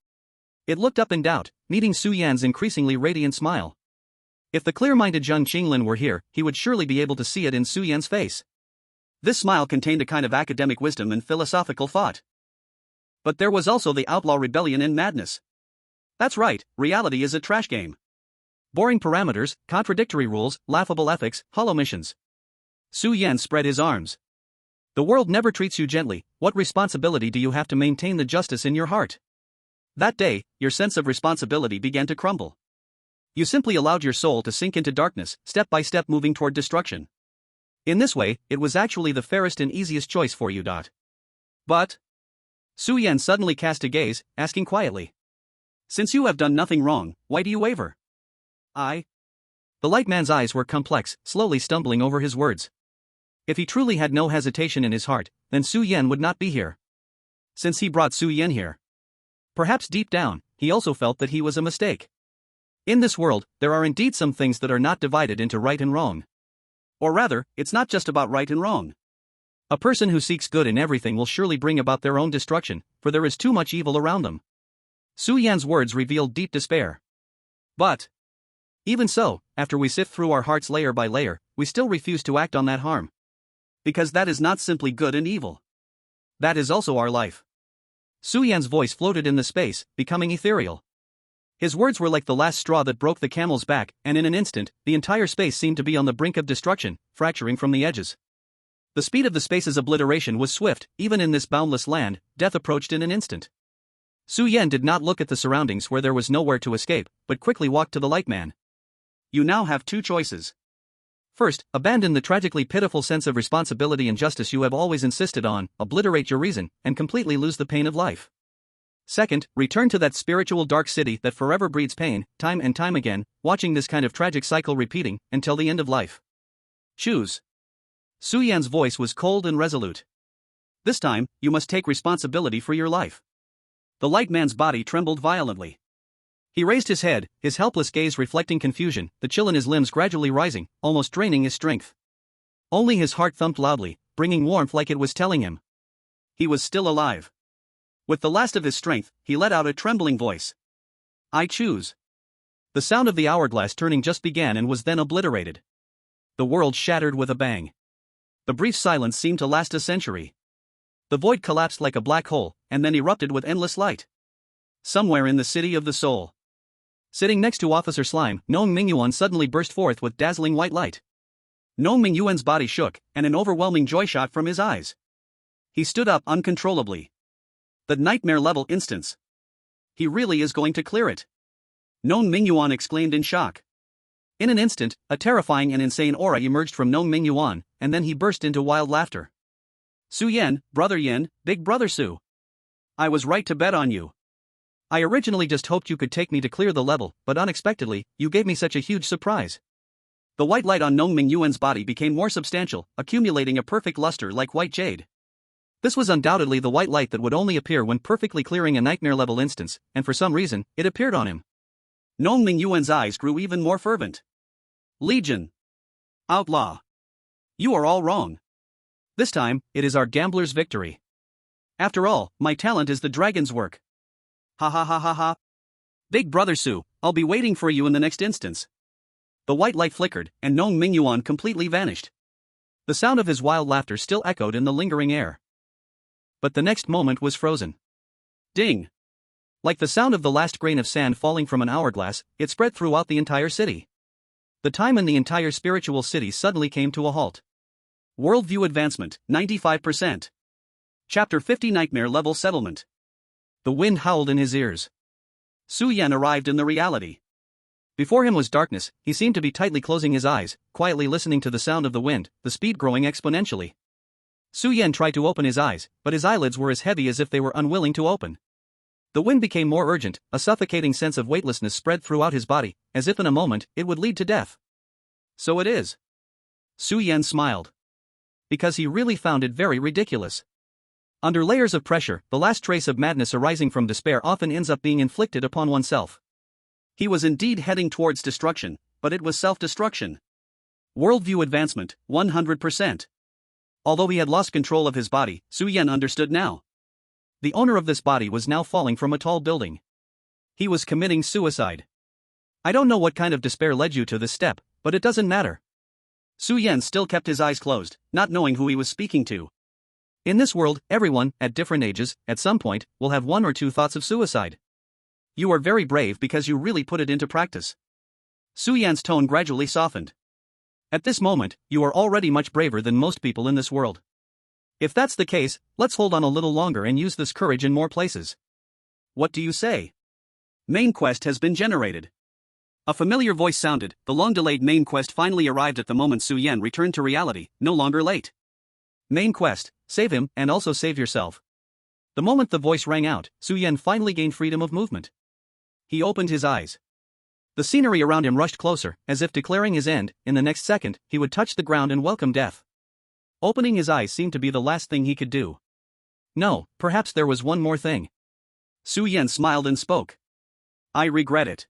Speaker 1: It looked up in doubt, meeting Su Yan's increasingly radiant smile. If the clear-minded Zheng Qinglin were here, he would surely be able to see it in Su Yan's face. This smile contained a kind of academic wisdom and philosophical thought. But there was also the outlaw rebellion and madness. That's right, reality is a trash game. Boring parameters, contradictory rules, laughable ethics, hollow missions. Su Yan spread his arms. The world never treats you gently. What responsibility do you have to maintain the justice in your heart? That day, your sense of responsibility began to crumble. You simply allowed your soul to sink into darkness, step by step moving toward destruction. In this way, it was actually the fairest and easiest choice for you. But Su Yan suddenly cast a gaze, asking quietly. Since you have done nothing wrong, why do you waver? The light man's eyes were complex, slowly stumbling over his words. If he truly had no hesitation in his heart, then Su Yan would not be here. Since he brought Su Yan here. Perhaps deep down, he also felt that he was a mistake. In this world, there are indeed some things that are not divided into right and wrong. Or rather, it's not just about right and wrong. A person who seeks good in everything will surely bring about their own destruction, for there is too much evil around them. Su Yan's words revealed deep despair. But even so, after we sift through our hearts layer by layer, we still refuse to act on that harm. Because that is not simply good and evil. That is also our life. Su Yan's voice floated in the space, becoming ethereal. His words were like the last straw that broke the camel's back, and in an instant, the entire space seemed to be on the brink of destruction, fracturing from the edges. The speed of the space's obliteration was swift. Even in this boundless land, death approached in an instant. Su Yan did not look at the surroundings where there was nowhere to escape, but quickly walked to the light man. You now have two choices. First, abandon the tragically pitiful sense of responsibility and justice you have always insisted on, obliterate your reason, and completely lose the pain of life. Second, return to that spiritual dark city that forever breeds pain, time and time again, watching this kind of tragic cycle repeating, until the end of life. Choose. Su Yan's voice was cold and resolute. This time, you must take responsibility for your life. The light man's body trembled violently. He raised his head, his helpless gaze reflecting confusion, the chill in his limbs gradually rising, almost draining his strength. Only his heart thumped loudly, bringing warmth like it was telling him he was still alive. With the last of his strength, he let out a trembling voice. I choose. The sound of the hourglass turning just began and was then obliterated. The world shattered with a bang. The brief silence seemed to last a century. The void collapsed like a black hole, and then erupted with endless light. Somewhere in the city of the soul. Sitting next to Officer Slime, Nong Mingyuan suddenly burst forth with dazzling white light. Nong Mingyuan's body shook, and an overwhelming joy shot from his eyes. He stood up uncontrollably. The nightmare-level instance. He really is going to clear it. Nong Mingyuan exclaimed in shock. In an instant, a terrifying and insane aura emerged from Nong Mingyuan, and then he burst into wild laughter. Su Yan, Brother Yin, Big Brother Su.
Speaker 2: I was right to bet on you. I originally just hoped you could take me to clear the level, but unexpectedly, you gave me such a huge surprise. The white light on Nongming Yuan's body became more substantial, accumulating a perfect luster like white jade. This was undoubtedly the white light that would only appear when perfectly clearing a nightmare-level instance, and for some reason, it appeared on him. Nongming Yuan's eyes grew even more fervent. Legion. Outlaw. You are all wrong. This time, it is our gambler's victory. After all, my talent is the dragon's work. Ha ha ha ha ha. Big brother Su, I'll be waiting for you in the next instance. The white light flickered, and Nongming Yuan completely vanished. The sound of his wild laughter still echoed in the lingering air. But the next moment was frozen. Ding! Like the sound of the last grain of sand falling from an hourglass, it spread throughout the entire city. The time in the entire spiritual city suddenly came to a halt. Worldview advancement, 95%. Chapter 50 Nightmare Level Settlement. The wind howled in his ears. Su Yan arrived in the reality. Before him was darkness, he seemed to be tightly closing his eyes, quietly listening to the sound of the wind, the speed growing exponentially. Su Yan tried to open his eyes, but his eyelids were as heavy as if they were unwilling to open. The wind became more urgent, a suffocating sense of weightlessness spread throughout his body, as if in a moment, it would lead to death. So it is. Su Yan smiled. Because he really found it very ridiculous. Under layers of pressure, the last trace of madness arising from despair often ends up being inflicted upon oneself. He was indeed heading towards destruction, but it was self-destruction. Worldview advancement, 100%. Although he had lost control of his body, Su Yan understood now. The owner of this body was now falling from a tall building. He was committing suicide. I don't know what kind of despair led you to this step, but it doesn't matter. Su Yan still kept his eyes closed, not knowing who he was speaking to. In this world, everyone, at different ages, at some point, will have one or two thoughts of suicide. You are very brave because you really put it into practice. Su Yan's tone gradually softened. At this moment, you are already much braver than most people in this world. If that's the case, let's hold on a little longer and use this courage in more places. What do you say? Main quest has been generated. A familiar voice sounded. The long-delayed main quest finally arrived at the moment Su Yan returned to reality, no longer late. Main quest, save him, and also save yourself. The moment the voice rang out, Su Yan finally gained freedom of movement. He opened his eyes. The scenery around him rushed closer, as if declaring his end. In the next second, he would touch the ground and welcome death. Opening his eyes seemed to be the last thing he could do. No, perhaps there was one more thing. Su Yan smiled and spoke. I regret it.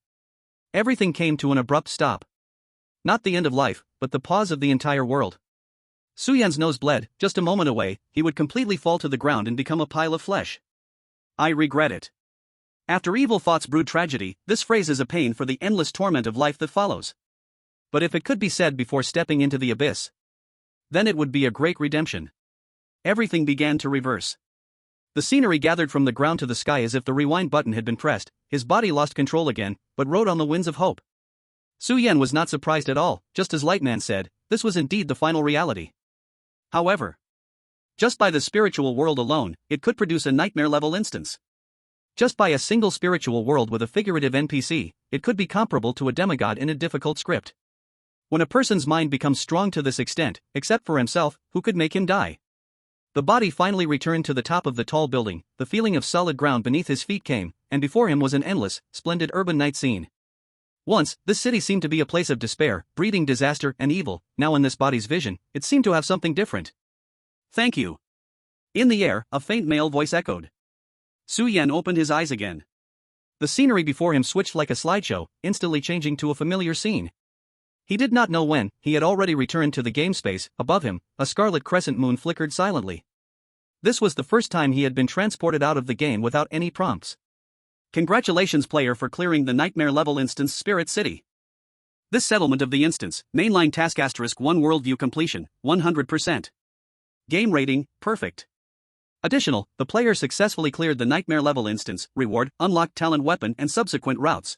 Speaker 2: Everything came to an abrupt stop. Not the end of life, but the pause of the entire world. Su Yan's nose bled. Just a moment away, he would completely fall to the ground and become a pile of flesh. I regret it. After evil thoughts brew tragedy, this phrase is a pain for the endless torment of life that follows. But if it could be said before stepping into the abyss, then it would be a great redemption. Everything began to reverse. The scenery gathered from the ground to the sky as if the rewind button had been pressed. His body lost control again, but rode on the winds of hope. Su Yan was not surprised at all. Just as Lightman said, this was indeed the final reality. However, just by the spiritual world alone, it could produce a nightmare-level instance. Just by a single spiritual world with a figurative NPC, it could be comparable to a demigod in a difficult script. When a person's mind becomes strong to this extent, except for himself, who could make him die? The body finally returned to the top of the tall building. The feeling of solid ground beneath his feet came, and before him was an endless, splendid urban night scene. Once, this city seemed to be a place of despair, breeding disaster and evil. Now in this body's vision, it seemed to have something different. Thank you. In the air, a faint male voice echoed. Su Yan opened his eyes again. The scenery before him switched like a slideshow, instantly changing to a familiar scene. He did not know when. He had already returned to the game space. Above him, a scarlet crescent moon flickered silently. This was the first time he had been transported out of the game without any prompts. Congratulations player for clearing the nightmare-level instance Spirit City. This settlement of the instance, mainline task *1 worldview completion, 100%. Game rating, perfect. Additional, the player successfully cleared the nightmare-level instance, reward, unlocked talent weapon and subsequent routes.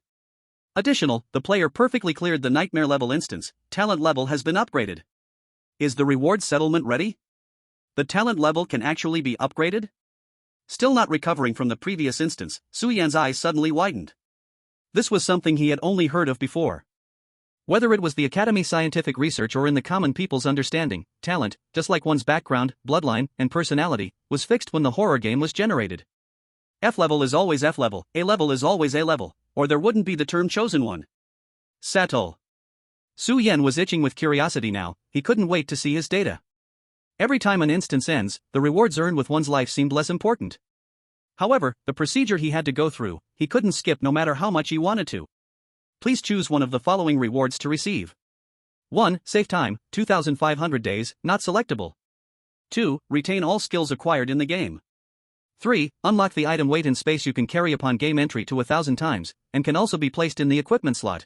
Speaker 2: Additional, the player perfectly cleared the nightmare-level instance, talent level has been upgraded. Is the reward settlement ready? The talent level can actually be upgraded? Still not recovering from the previous instance, Su Yan's eyes suddenly widened. This was something he had only heard of before. Whether it was the Academy's scientific research or in the common people's understanding, talent, just like one's background, bloodline, and personality, was fixed when the horror game was generated.
Speaker 1: F level is always F level, A level is always A level, or there wouldn't be the term chosen one. Settle. Su Yan was itching with curiosity now, he couldn't wait to see his data. Every time an instance ends, the rewards earned with one's life seemed less important. However, the procedure he had to go through, he couldn't skip no matter how much he wanted to. Please choose one of the following rewards to receive. 1. Save time, 2,500 days, not selectable. 2. Retain all skills acquired in the game. 3. Unlock the item weight and space you can carry upon game entry to 1,000 times, and can also be placed in the equipment slot.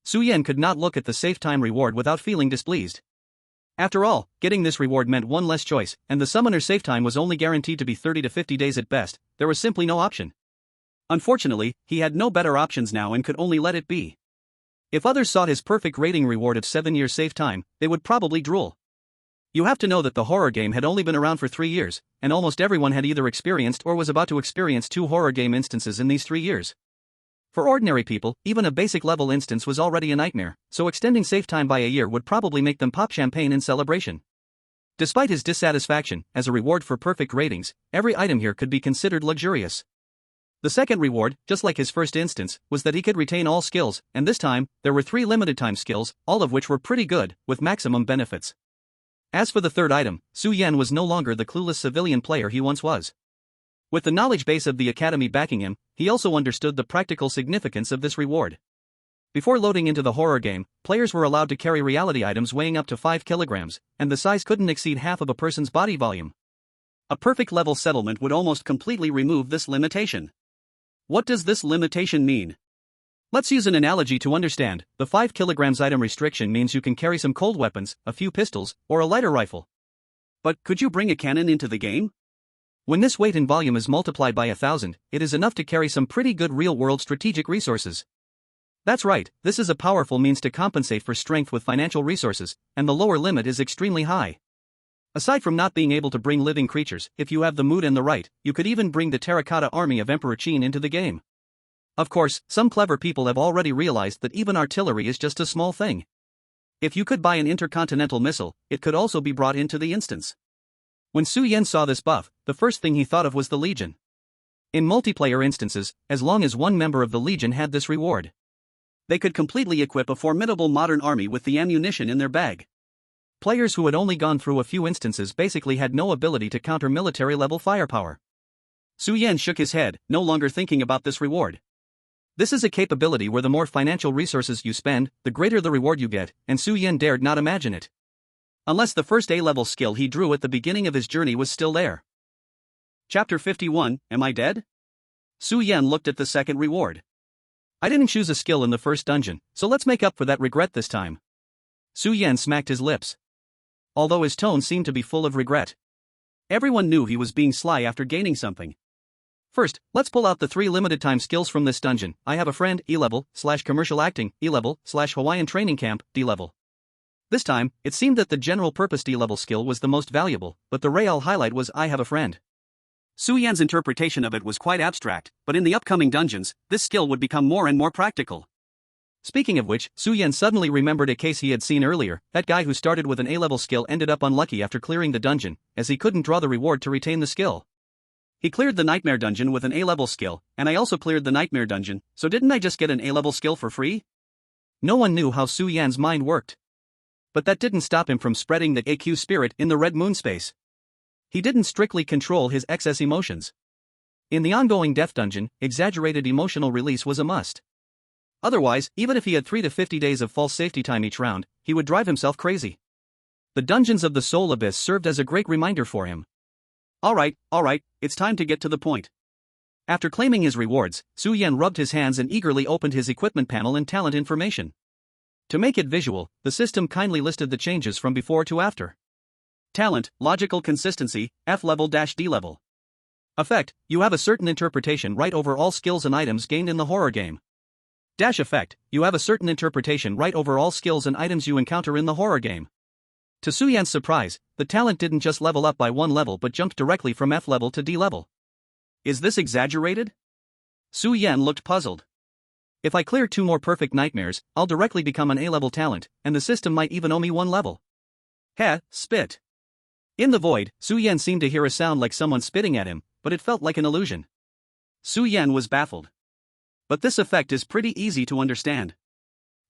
Speaker 1: Su Yan could not look at the save time reward without feeling displeased. After all, getting this reward meant one less choice, and the summoner's save time was only guaranteed to be 30 to 50 days at best. There was simply no option. Unfortunately, he had no better options now and could only let it be. If others sought his perfect rating reward of 7 years save time, they would probably drool. You have to know that the horror game had only been around for 3 years, and almost everyone had either experienced or was about to experience 2 horror game instances in these 3 years. For ordinary people, even a basic level instance was already a nightmare, so extending save time by a year would probably make them pop champagne in celebration. Despite his dissatisfaction, as a reward for perfect ratings, every item here could be considered luxurious. The second reward, just like his first instance, was that he could retain all skills, and this time, there were 3 limited time skills, all of which were pretty good, with maximum benefits. As for the third item, Su Yan was no longer the clueless civilian player he once was. With the knowledge base of the academy backing him, he also understood the practical significance of this reward. Before loading into the horror game, players were allowed to carry reality items weighing up to 5 kilograms, and the size couldn't exceed half of a person's body volume. A perfect level settlement would almost completely remove this limitation. What does this limitation mean? Let's use an analogy to understand. The 5 kilograms item restriction means you can carry some cold weapons, a few pistols, or a lighter rifle. But could you bring a cannon into the game? When this weight and volume is multiplied by 1,000, it is enough to carry some pretty good real-world strategic resources. That's right, this is a powerful means to compensate for strength with financial resources, and the lower limit is extremely high. Aside from not being able to bring living creatures, if you have the mood and the right, you could even bring the terracotta army of Emperor Qin into the game. Of course, some clever people have already realized that even artillery is just a small thing. If you could buy an intercontinental missile, it could also be brought into the instance. When Su Yan saw this buff, the first thing he thought of was the Legion. In multiplayer instances, as long as one member of the Legion had this reward, they could completely equip a formidable modern army with the ammunition in their bag. Players who had only gone through a few instances basically had no ability to counter military-level firepower. Su Yan shook his head, no longer thinking about this reward. This is a capability where the more financial resources you spend, the greater the reward you get, and Su Yan dared not imagine it. Unless the first A-level skill he drew at the beginning of his journey was still there. Chapter 51, Am I Dead? Su Yan looked at the second reward. I didn't choose a skill in the first dungeon, so let's make up for that regret this time. Su Yan smacked his lips. Although his tone seemed to be full of regret. Everyone knew he was being sly after gaining something. First, let's pull out the 3 limited time skills from this dungeon. I have a friend, E-level, /commercial acting, E-level, /Hawaiian training camp, D-level. This time, it seemed that the general purpose D-level skill was the most valuable, but the real highlight was I have a friend. Su Yan's interpretation of it was quite abstract, but in the upcoming dungeons, this skill would become more and more practical. Speaking of which, Su Yan suddenly remembered a case he had seen earlier. That guy who started with an A-level skill ended up unlucky after clearing the dungeon, as he couldn't draw the reward to retain the skill. He cleared the Nightmare dungeon with an A-level skill, and I also cleared the Nightmare dungeon, so didn't I just get an A-level skill for free? No one knew how Su Yan's mind worked. But that didn't stop him from spreading the AQ spirit in the Red Moon space. He didn't strictly control his excess emotions. In the ongoing Death Dungeon, exaggerated emotional release was a must. Otherwise, even if he had 3 to 50 days of false safety time each round, he would drive himself crazy. The Dungeons of the Soul Abyss served as a great reminder for him. Alright, it's time to get to the point. After claiming his rewards, Su Yan rubbed his hands and eagerly opened his equipment panel and talent information. To make it visual, the system kindly listed the changes from before to after. Talent, logical consistency, F level-D level. Effect, you have a certain interpretation right over all skills and items gained in the horror game. Dash effect, you have a certain interpretation right over all skills and items you encounter in the horror game. To Su Yan's surprise, the talent didn't just level up by 1 level but jumped directly from F level to D level. Is this exaggerated? Su Yan looked puzzled. If I clear 2 more perfect nightmares, I'll directly become an A-level talent, and the system might even owe me 1 level. Heh, spit. In the void, Su Yan seemed to hear a sound like someone spitting at him, but it felt like an illusion.
Speaker 2: Su Yan was baffled. But this effect is pretty easy to understand.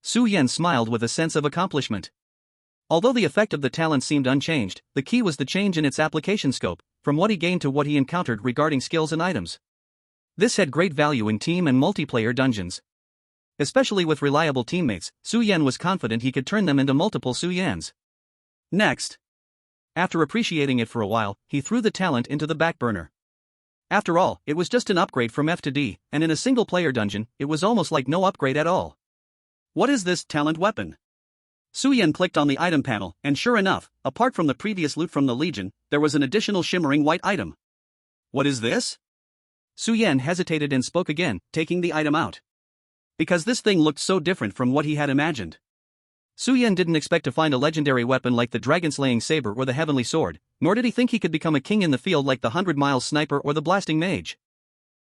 Speaker 1: Su Yan smiled with a sense of accomplishment. Although the effect of the talent seemed unchanged, the key was the change in its application scope, from what he gained to what he encountered regarding skills and items. This had great value in team and multiplayer dungeons. Especially with reliable teammates, Su Yan was confident he could turn them into multiple Su Yans.
Speaker 2: Next,
Speaker 1: after appreciating it for a while, he threw the talent into the back burner. After all, it was just an upgrade from F to D, and in a single-player dungeon, it was almost like no upgrade at all.
Speaker 2: What is this talent weapon? Su Yan clicked on the item panel, and sure enough, apart from the previous loot from the Legion, there was an additional shimmering white item. What is this?
Speaker 1: Su Yan hesitated and spoke again, taking the item out.
Speaker 2: Because this thing looked so different from what he had imagined.
Speaker 1: Su Yan didn't expect to find a legendary weapon like the dragon-slaying saber or the heavenly sword, nor did he think he could become a king in the field like the 100-mile sniper or the blasting mage.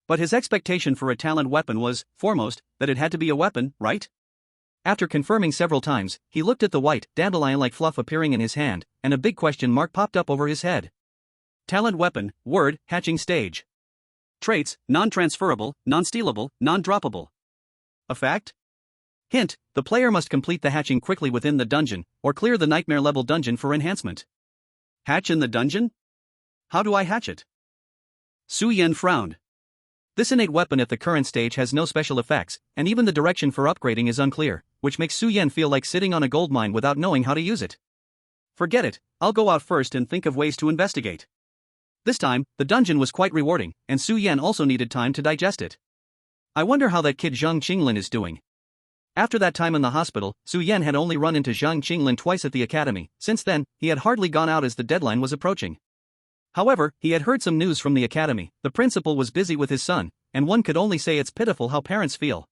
Speaker 2: But his expectation for a talent weapon was, foremost, that it had to be a weapon, right?
Speaker 1: After confirming several times, he looked at the white, dandelion-like fluff appearing in his hand, and a big question mark popped up over his head.
Speaker 2: Talent weapon, word, hatching stage. Traits, non-transferable, non-stealable, non-droppable. A fact?
Speaker 1: Hint, the player must complete the hatching quickly within the dungeon, or clear the nightmare-level dungeon for enhancement.
Speaker 2: Hatch in the dungeon? How do I hatch it? Su Yan frowned.
Speaker 1: This innate weapon at the current stage has no special effects, and even the direction for upgrading is unclear, which makes Su Yan feel like sitting on a gold mine without knowing how to use it.
Speaker 2: Forget it, I'll go out first and think of ways to investigate.
Speaker 1: This time, the dungeon was quite rewarding, and Su Yan also needed time to digest it. I wonder how that kid Zhang Qinglin is doing. After that time in the hospital, Su Yan had only run into Zhang Qinglin twice at the academy. Since then, he had hardly gone out as the deadline was approaching. However, he had heard some news from the academy. The principal was busy with his son, and one could only say it's pitiful how parents feel.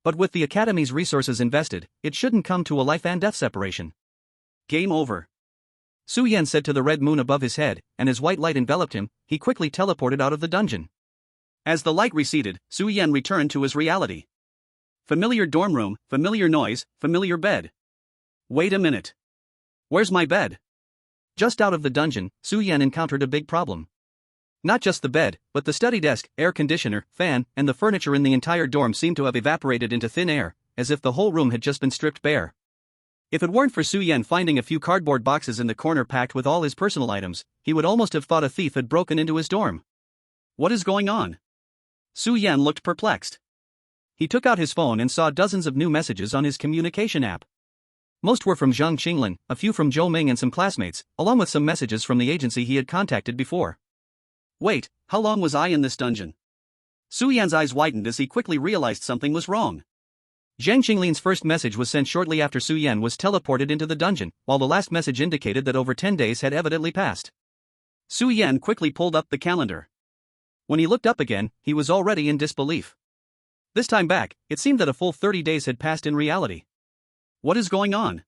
Speaker 1: But with the academy's resources invested, it shouldn't come to a life and death separation.
Speaker 2: Game over.
Speaker 1: Su Yan said to the red moon above his head, and as white light enveloped him, he quickly teleported out of the dungeon.
Speaker 2: As the light receded, Su Yan returned to his reality. Familiar dorm room, familiar noise, familiar bed. Wait a minute. Where's my bed?
Speaker 1: Just out of the dungeon, Su Yan encountered a big problem. Not just the bed, but the study desk, air conditioner, fan, and the furniture in the entire dorm seemed to have evaporated into thin air, as if the whole room had just been stripped bare. If it weren't for Su Yan finding a few cardboard boxes in the corner packed with all his personal items, he would almost have thought a thief had broken into his dorm.
Speaker 2: What is going on? Su Yan looked perplexed.
Speaker 1: He took out his phone and saw dozens of new messages on his communication app. Most were from Zhang Qinglin, a few from Zhou Ming and some classmates, along with some messages from the agency he had contacted before.
Speaker 2: Wait, how long was I in this dungeon? Su Yan's eyes widened as he quickly realized something was wrong.
Speaker 1: Zhang Qinglin's first message was sent shortly after Su Yan was teleported into the dungeon, while the last message indicated that over 10 days had evidently passed.
Speaker 2: Su Yan quickly pulled up the calendar.
Speaker 1: When he looked up again, he was already in disbelief. This time back, it seemed that a full 30 days had passed in reality.
Speaker 2: What is going on?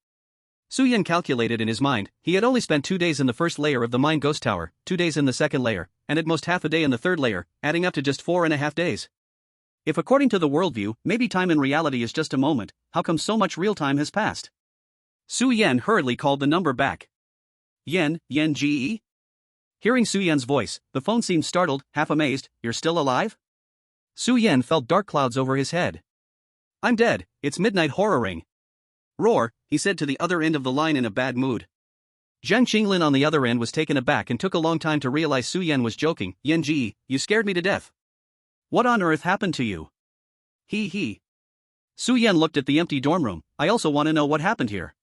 Speaker 1: Su Yan calculated in his mind. He had only spent 2 days in the first layer of the mine ghost tower, 2 days in the second layer, and at most half a day in the third layer, adding up to just 4.5 days. If according to the worldview, maybe time in reality is just a moment, how come so much real time has passed?
Speaker 2: Su Yan hurriedly called the number back. Yen GE?
Speaker 1: Hearing Su Yan's voice, the phone seemed startled, half amazed. You're still alive? Su Yan felt dark clouds over his head.
Speaker 2: I'm dead, it's midnight horror ring. Roar, he said to the other end of the line in a bad mood.
Speaker 1: Zhang Qinglin on the other end was taken aback and took a long time to realize Su Yan was joking.
Speaker 2: Yen Ji, you scared me to death. What on earth happened to you? He. Su Yan looked at the empty dorm room. I also want to know what happened here.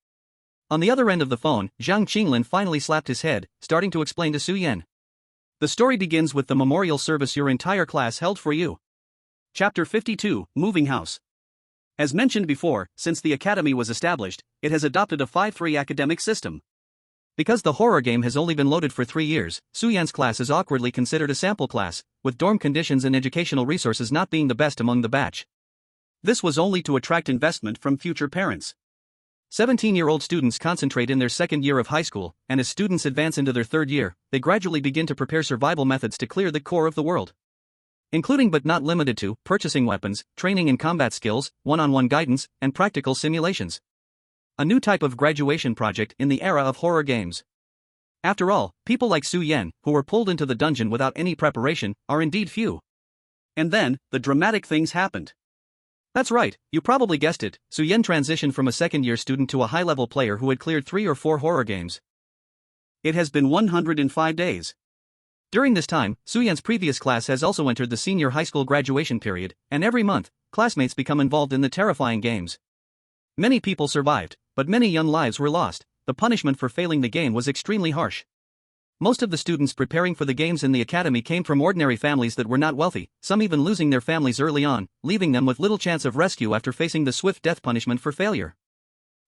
Speaker 1: On the other end of the phone, Zhang Qinglin finally slapped his head, starting to explain to Su Yan. The story begins with the memorial service your entire class held for you.
Speaker 2: Chapter 52, Moving House. As mentioned before, since the academy was established, it has adopted a 5-3 academic system.
Speaker 1: Because the horror game has only been loaded for 3 years, Su Yan's class is awkwardly considered a sample class, with dorm conditions and educational resources not being the best among the batch.
Speaker 2: This was only to attract investment from future parents.
Speaker 1: 17-year-old students concentrate in their second year of high school, and as students advance into their third year, they gradually begin to prepare survival methods to clear the core of the world. Including but not limited to, purchasing weapons, training in combat skills, one-on-one guidance, and practical simulations. A new type of graduation project in the era of horror games. After all, people like Su Yan, who were pulled into the dungeon without any preparation, are indeed few. And then, the dramatic things happened. That's right, you probably guessed it, Su-Yen transitioned from a second-year student to a high-level player who had cleared 3 or 4 horror games. It has been 105 days. During this time, Su-Yen's previous class has also entered the senior high school graduation period, and every month, classmates become involved in the terrifying games. Many people survived, but many young lives were lost. The punishment for failing the game was extremely harsh. Most of the students preparing for the games in the academy came from ordinary families that were not wealthy, some even losing their families early on, leaving them with little chance of rescue after facing the swift death punishment for failure.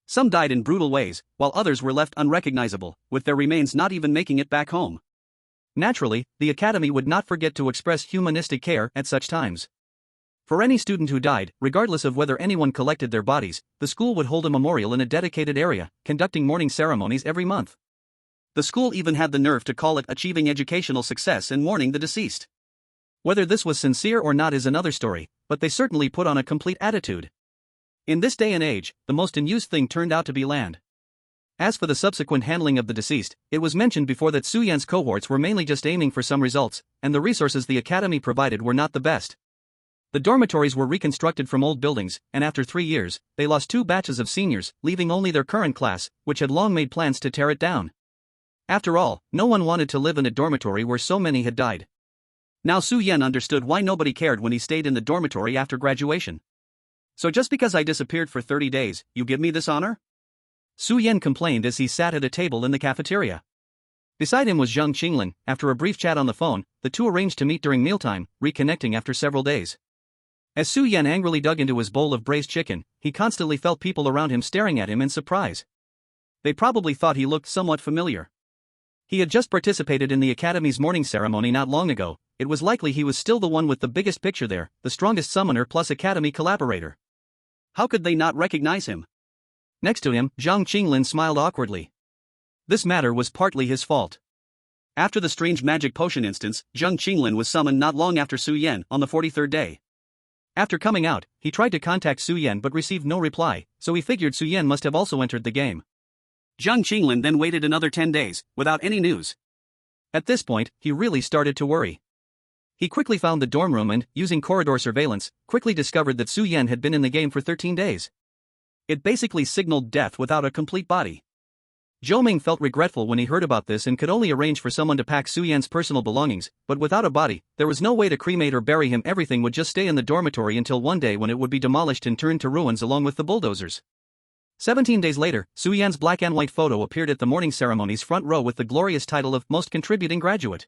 Speaker 1: Some died in brutal ways, while others were left unrecognizable, with their remains not even making it back home. Naturally, the academy would not forget to express humanistic care at such times. For any student who died, regardless of whether anyone collected their bodies, the school would hold a memorial in a dedicated area, conducting mourning ceremonies every month. The school even had the nerve to call it achieving educational success and mourning the deceased. Whether this was sincere or not is another story, but they certainly put on a complete attitude. In this day and age, the most unused thing turned out to be land. As for the subsequent handling of the deceased, it was mentioned before that Su-Yen's cohorts were mainly just aiming for some results, and the resources the academy provided were not the best. The dormitories were reconstructed from old buildings, and after 3 years, they lost 2 batches of seniors, leaving only their current class, which had long made plans to tear it down. After all, no one wanted to live in a dormitory where so many had died. Now Su-Yen understood why nobody cared when he stayed in the dormitory after graduation. So just because I disappeared for 30 days, you give me this honor? Su-Yen complained as he sat at a table in the cafeteria. Beside him was Zhang Qinglin. After a brief chat on the phone, the two arranged to meet during mealtime, reconnecting after several days. As Su-Yen angrily dug into his bowl of braised chicken, he constantly felt people around him staring at him in surprise. They probably thought he looked somewhat familiar. He had just participated in the academy's morning ceremony not long ago. It was likely he was still the one with the biggest picture there, the strongest summoner plus academy collaborator. How could they not recognize him? Next to him, Zhang Qinglin smiled awkwardly. This matter was partly his fault. After the strange magic potion instance, Zhang Qinglin was summoned not long after Su-Yen on the 43rd day. After coming out, he tried to contact Su-Yen but received no reply, so he figured Su-Yen must have also entered the game. Zhang Qinglin then waited another 10 days, without any news. At this point, he really started to worry. He quickly found the dorm room and, using corridor surveillance, quickly discovered that Su-Yen had been in the game for 13 days. It basically signaled death without a complete body. Zhou Ming felt regretful when he heard about this and could only arrange for someone to pack Su-Yen's personal belongings, but without a body, there was no way to cremate or bury him. Everything would just stay in the dormitory until one day when it would be demolished and turned to ruins along with the bulldozers. 17 days later, Su-Yen's black and white photo appeared at the morning ceremony's front row with the glorious title of Most Contributing Graduate.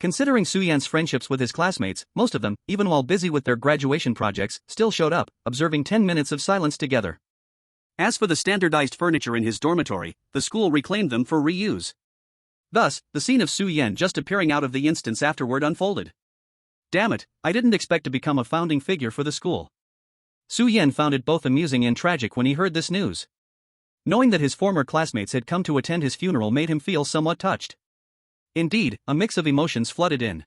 Speaker 1: Considering Su-Yen's friendships with his classmates, most of them, even while busy with their graduation projects, still showed up, observing 10 minutes of silence together. As for the standardized furniture in his dormitory, the school reclaimed them for reuse. Thus, the scene of Su-Yen just appearing out of the instance afterward unfolded. Damn it, I didn't expect to become a founding figure for the school. Su-Yen found it both amusing and tragic when he heard this news. Knowing that his former classmates had come to attend his funeral made him feel somewhat touched. Indeed, a mix of emotions flooded in.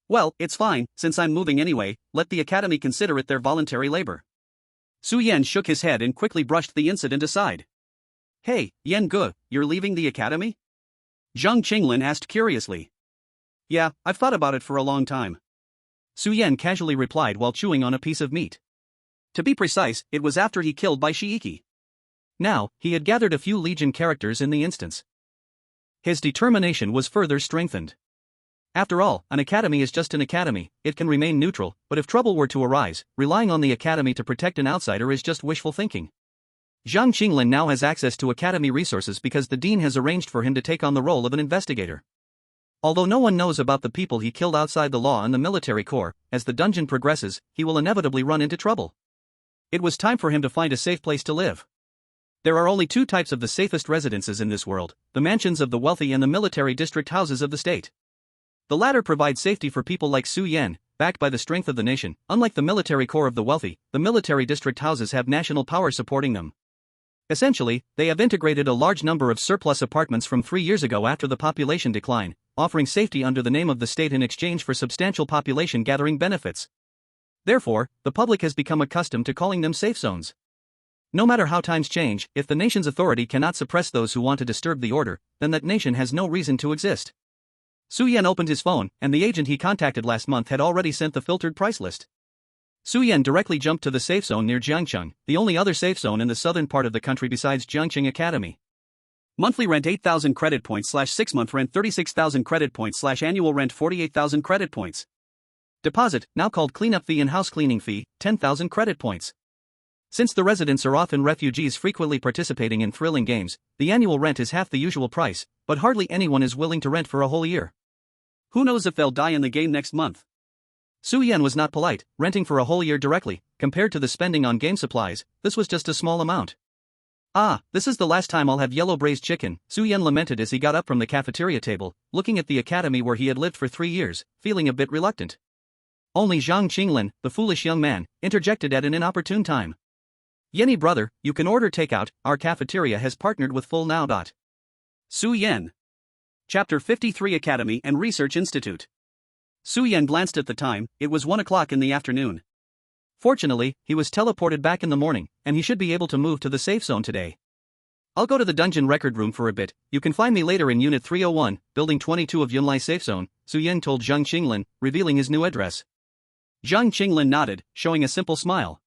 Speaker 1: Well, it's fine, since I'm moving anyway, let the academy consider it their voluntary labor. Su-Yen shook his head and quickly brushed the incident aside. Hey, Yen Ge, you're leaving the academy? Zhang Qinglin asked curiously. Yeah, I've thought about it for a long time. Su-Yen casually replied while chewing on a piece of meat. To be precise, it was after he killed by Shiiki. Now, he had gathered a few Legion characters in the instance. His determination was further strengthened. After all, an academy is just an academy, it can remain neutral, but if trouble were to arise, relying on the academy to protect an outsider is just wishful thinking. Zhang Qinglin now has access to academy resources because the dean has arranged for him to take on the role of an investigator. Although no one knows about the people he killed outside the law and the military corps, as the dungeon progresses, he will inevitably run into trouble. It was time for him to find a safe place to live. There are only 2 types of the safest residences in this world, the mansions of the wealthy and the military district houses of the state. The latter provide safety for people like Su-Yen, backed by the strength of the nation. Unlike the military corps of the wealthy, the military district houses have national power supporting them. Essentially, they have integrated a large number of surplus apartments from 3 years ago after the population decline, offering safety under the name of the state in exchange for substantial population gathering benefits. Therefore, the public has become accustomed to calling them safe zones. No matter how times change, if the nation's authority cannot suppress those who want to disturb the order, then that nation has no reason to exist.
Speaker 2: Su Yan opened his phone, and the agent he contacted last month had already sent the filtered price list. Su Yan directly jumped to the safe zone near Jiangcheng, the only other safe zone in the southern part of the country besides Jiangcheng Academy.
Speaker 1: Monthly rent 8,000 credit points / 6-month rent 36,000 credit points / annual rent 48,000 credit points. Deposit, now called cleanup fee and house cleaning fee, 10,000 credit points. Since the residents are often refugees frequently participating in thrilling games, the annual rent is half the usual price, but hardly anyone is willing to rent for a whole year. Who knows if they'll die in the game next month?
Speaker 2: Su Yan was not polite, renting for a whole year directly, compared to the spending on game supplies, this was just a small amount. Ah, this is the last time I'll have yellow braised chicken, Su Yan lamented as he got up from the cafeteria table, looking at the academy where he had lived for 3 years, feeling a bit reluctant. Only Zhang Qinglin, the foolish young man, interjected at an inopportune time. Yenny brother, you can order takeout, our cafeteria has partnered with Full Now.
Speaker 1: Su Yan. Chapter 53 Academy and Research Institute. Su Yan glanced at the time, it was 1 o'clock in the afternoon.
Speaker 2: Fortunately, he was teleported back in the morning, and he should be able to move to the safe zone today. I'll go to the dungeon record room for a bit, you can find me later in Unit 301, Building 22 of Yunlai Safe Zone, Su Yan told Zhang Qinglin, revealing his new address.
Speaker 1: Zhang Qinglin nodded, showing a simple smile.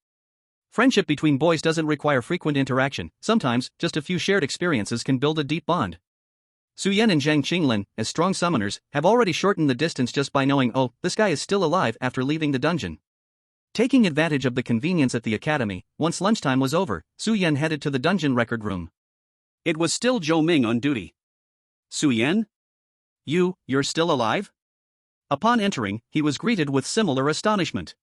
Speaker 2: Friendship between boys doesn't require frequent interaction, sometimes, just a few shared experiences can build a deep bond. Su Yan and Zhang Qinglin, as strong summoners, have already shortened the distance just by knowing, oh, this guy is still alive after leaving the dungeon. Taking advantage of the convenience at the academy, once lunchtime was over, Su Yan headed to the dungeon record room.
Speaker 1: It was still Zhou Ming on duty. Su Yan? You're still alive? Upon entering, he was greeted with similar astonishment.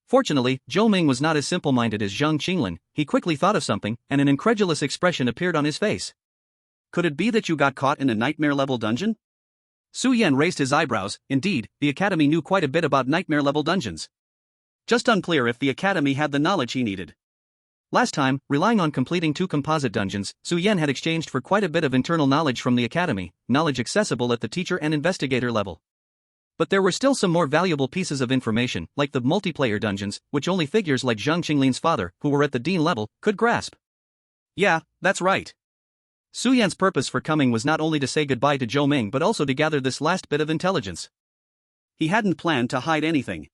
Speaker 2: Fortunately, Zhou Ming was not as simple-minded as Zhang Qinglin, he quickly thought of something, and an incredulous expression appeared on his face.
Speaker 1: Could it be that you got caught in a nightmare-level dungeon?
Speaker 2: Su Yan raised his eyebrows, indeed, the academy knew quite a bit about nightmare-level dungeons.
Speaker 1: Just unclear if the academy had the knowledge he needed.
Speaker 2: Last time, relying on completing 2 composite dungeons, Su Yan had exchanged for quite a bit of internal knowledge from the academy, knowledge accessible at the teacher and investigator level. But there were still some more valuable pieces of information, like the multiplayer dungeons, which only figures like Zhang Qinglin's father, who were at the dean level, could grasp.
Speaker 1: Yeah, that's right.
Speaker 2: Su Yan's purpose for coming was not only to say goodbye to Zhou Ming but also to gather this last bit of intelligence.
Speaker 1: He hadn't planned to hide anything.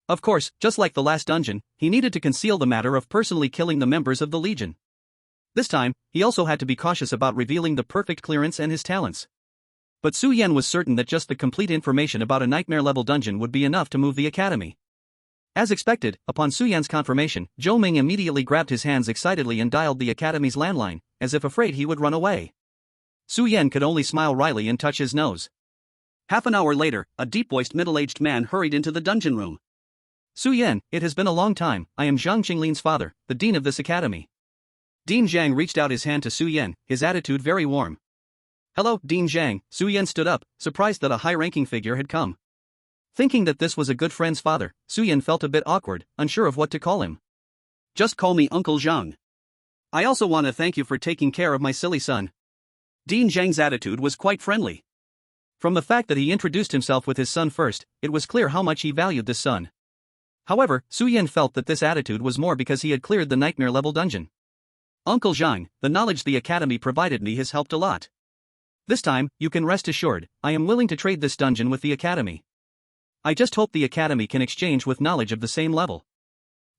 Speaker 2: Of course, just like the last dungeon, he needed to conceal the matter of personally killing the members of the Legion. This time, he also had to be cautious about revealing the perfect clearance and his talents. But Su Yan was certain that just the complete information about a nightmare-level dungeon would be enough to move the academy. As expected, upon Su Yan's confirmation, Zhou Ming immediately grabbed his hands excitedly and dialed the academy's landline, as if afraid he would run away. Su Yan could only smile wryly and touch his nose.
Speaker 1: Half an hour later, a deep-voiced middle-aged man hurried into the dungeon room.
Speaker 2: Su Yan, it has been a long time, I am Zhang Qinglin's father, the dean of this academy. Dean Zhang reached out his hand to Su Yan, his attitude very warm. Hello, Dean Zhang, Su Yan stood up, surprised that a high-ranking figure had come. Thinking that this was a good friend's father, Su Yan felt a bit awkward, unsure of what to call him.
Speaker 1: Just call me Uncle Zhang. I also want to thank you for taking care of my silly son. Dean Zhang's attitude was quite friendly.
Speaker 2: From the fact that he introduced himself with his son first, it was clear how much he valued this son. However, Su Yan felt that this attitude was more because he had cleared the nightmare-level dungeon.
Speaker 1: Uncle Zhang, the knowledge the academy provided me has helped a lot.
Speaker 2: This time, you can rest assured, I am willing to trade this dungeon with the academy. I just hope the academy can exchange with knowledge of the same level.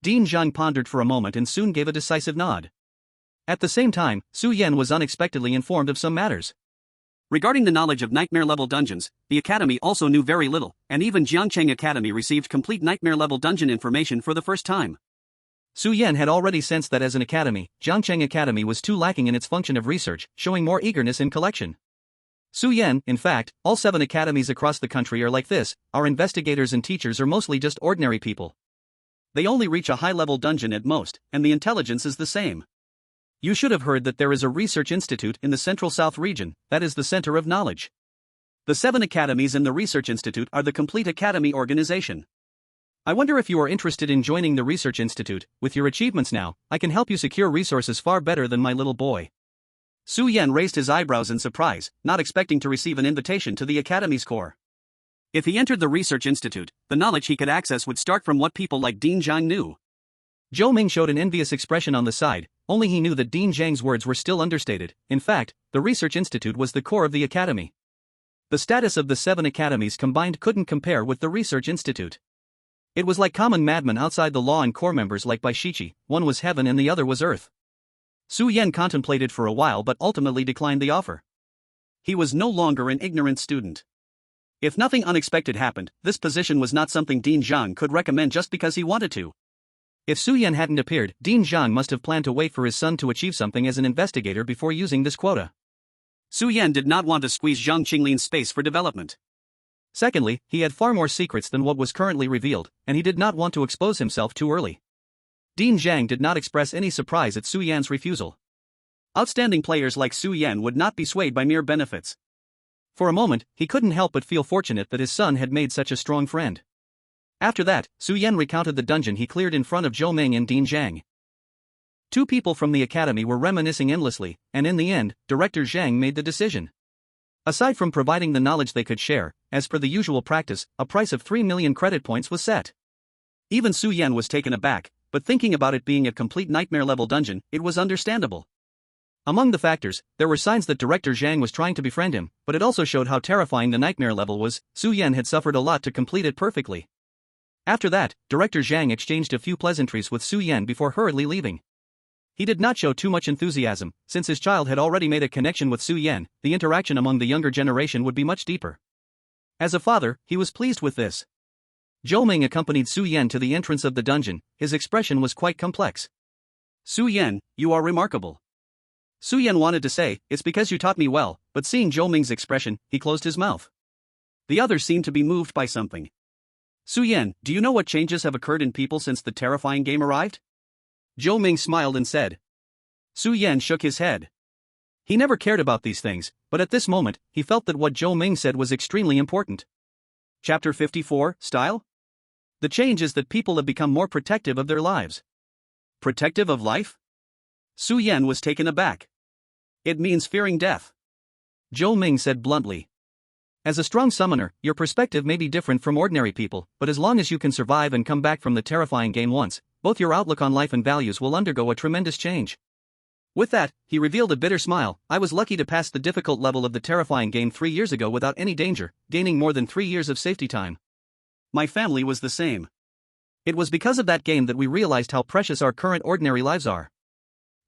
Speaker 2: Dean Zhang pondered for a moment and soon gave a decisive nod. At the same time, Su Yan was unexpectedly informed of some matters.
Speaker 1: Regarding the knowledge of nightmare-level dungeons, the academy also knew very little, and even Jiangcheng Academy received complete nightmare-level dungeon information for the first time.
Speaker 2: Su Yan had already sensed that as an academy, Jiangcheng Academy was too lacking in its function of research, showing more eagerness in collection. Su Yan, in fact, all 7 academies across the country are like this, our investigators and teachers are mostly just ordinary people.
Speaker 1: They only reach a high-level dungeon at most, and the intelligence is the same.
Speaker 2: You should have heard that there is a research institute in the Central South region, that is the center of knowledge.
Speaker 1: The 7 academies in the research institute are the complete academy organization.
Speaker 2: I wonder if you are interested in joining the research institute. With your achievements now, I can help you secure resources far better than my little boy.
Speaker 1: Su Yan raised his eyebrows in surprise, not expecting to receive an invitation to the academy's core. If he entered the research institute, the knowledge he could access would start from what people like Dean Zhang knew.
Speaker 2: Zhou Ming showed an envious expression on the side, only he knew that Dean Zhang's words were still understated. In fact, the research institute was the core of the academy. The status of the 7 academies combined couldn't compare with the research institute. It was like common madmen outside the law and core members like Baishichi, one was heaven and the other was earth. Su Yen contemplated for a while but ultimately declined the offer. He was no longer an ignorant student. If nothing unexpected happened, this position was not something Dean Zhang could recommend just because he wanted to. If Su Yen hadn't appeared, Dean Zhang must have planned to wait for his son to achieve something as an investigator before using this quota.
Speaker 1: Su Yen did not want to squeeze Zhang Qinglin's space for development.
Speaker 2: Secondly, he had far more secrets than what was currently revealed, and he did not want to expose himself too early. Dean Zhang did not express any surprise at Su Yan's refusal. Outstanding players like Su Yan would not be swayed by mere benefits. For a moment, he couldn't help but feel fortunate that his son had made such a strong friend. After that, Su Yan recounted the dungeon he cleared in front of Zhou Ming and Dean Zhang. 2 people from the academy were reminiscing endlessly, and in the end, Director Zhang made the decision. Aside from providing the knowledge they could share, as per the usual practice, a price of 3 million credit points was set. Even Su Yan was taken aback, but thinking about it being a complete nightmare-level dungeon, it was understandable. Among the factors, there were signs that Director Zhang was trying to befriend him, but it also showed how terrifying the nightmare level was. Su Yan had suffered a lot to complete it perfectly. After that, Director Zhang exchanged a few pleasantries with Su Yan before hurriedly leaving. He did not show too much enthusiasm, since his child had already made a connection with Su Yan. The interaction among the younger generation would be much deeper. As a father, he was pleased with this. Zhou Ming accompanied Su Yan to the entrance of the dungeon. His expression was quite complex.
Speaker 1: Su Yan, you are remarkable. Su Yan wanted to say, it's because you taught me well, but seeing Zhou Ming's expression, he closed his mouth. The others seemed to be moved by something. Su Yan, do you know what changes have occurred in people since the terrifying game arrived? Zhou Ming smiled and said. Su Yan shook his head. He never cared about these things, but at this moment, he felt that what Zhou Ming said was extremely important. Chapter 54, Style? The change is that people have become more protective of their lives. Protective of life? Su Yan was taken aback. It means fearing death. Zhou Ming said bluntly. As a strong summoner, your perspective may be different from ordinary people, but as long as you can survive and come back from the terrifying game once, both your outlook on life and values will undergo a tremendous change. With that, he revealed a bitter smile. I was lucky to pass the difficult level of the terrifying game 3 years ago without any danger, gaining more than 3 years of safety time. My family was the same. It was because of that game that we realized how precious our current ordinary lives are.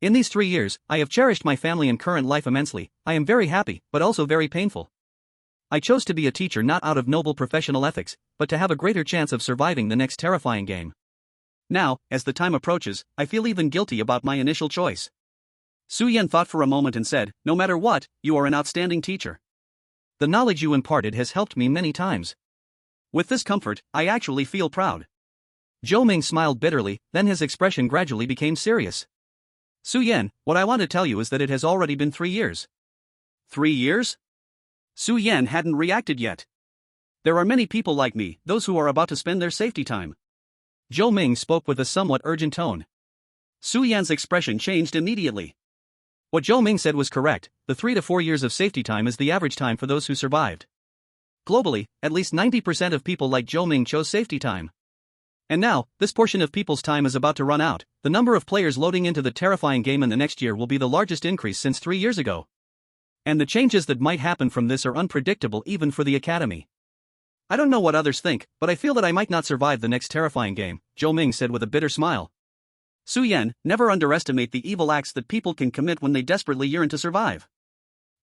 Speaker 1: In these 3 years, I have cherished my family and current life immensely. I am very happy, but also very painful. I chose to be a teacher not out of noble professional ethics, but to have a greater chance of surviving the next terrifying game. Now, as the time approaches, I feel even guilty about my initial choice. Su Yan thought for a moment and said, no matter what, you are an outstanding teacher. The knowledge you imparted has helped me many times. With this comfort, I actually feel proud. Zhou Ming smiled bitterly, then his expression gradually became serious. Su Yan, what I want to tell you is that it has already been 3 years. 3 years? Su Yan hadn't reacted yet. There are many people like me, those who are about to spend their safety time. Zhou Ming spoke with a somewhat urgent tone. Su Yan's expression changed immediately. What Zhou Ming said was correct, the 3 to 4 years of safety time is the average time for those who survived. Globally, at least 90% of people like Zhou Ming chose safety time. And now, this portion of people's time is about to run out. The number of players loading into the terrifying game in the next year will be the largest increase since 3 years ago. And the changes that might happen from this are unpredictable even for the academy. I don't know what others think, but I feel that I might not survive the next terrifying game, Zhou Ming said with a bitter smile. Su Yan, never underestimate the evil acts that people can commit when they desperately yearn to survive.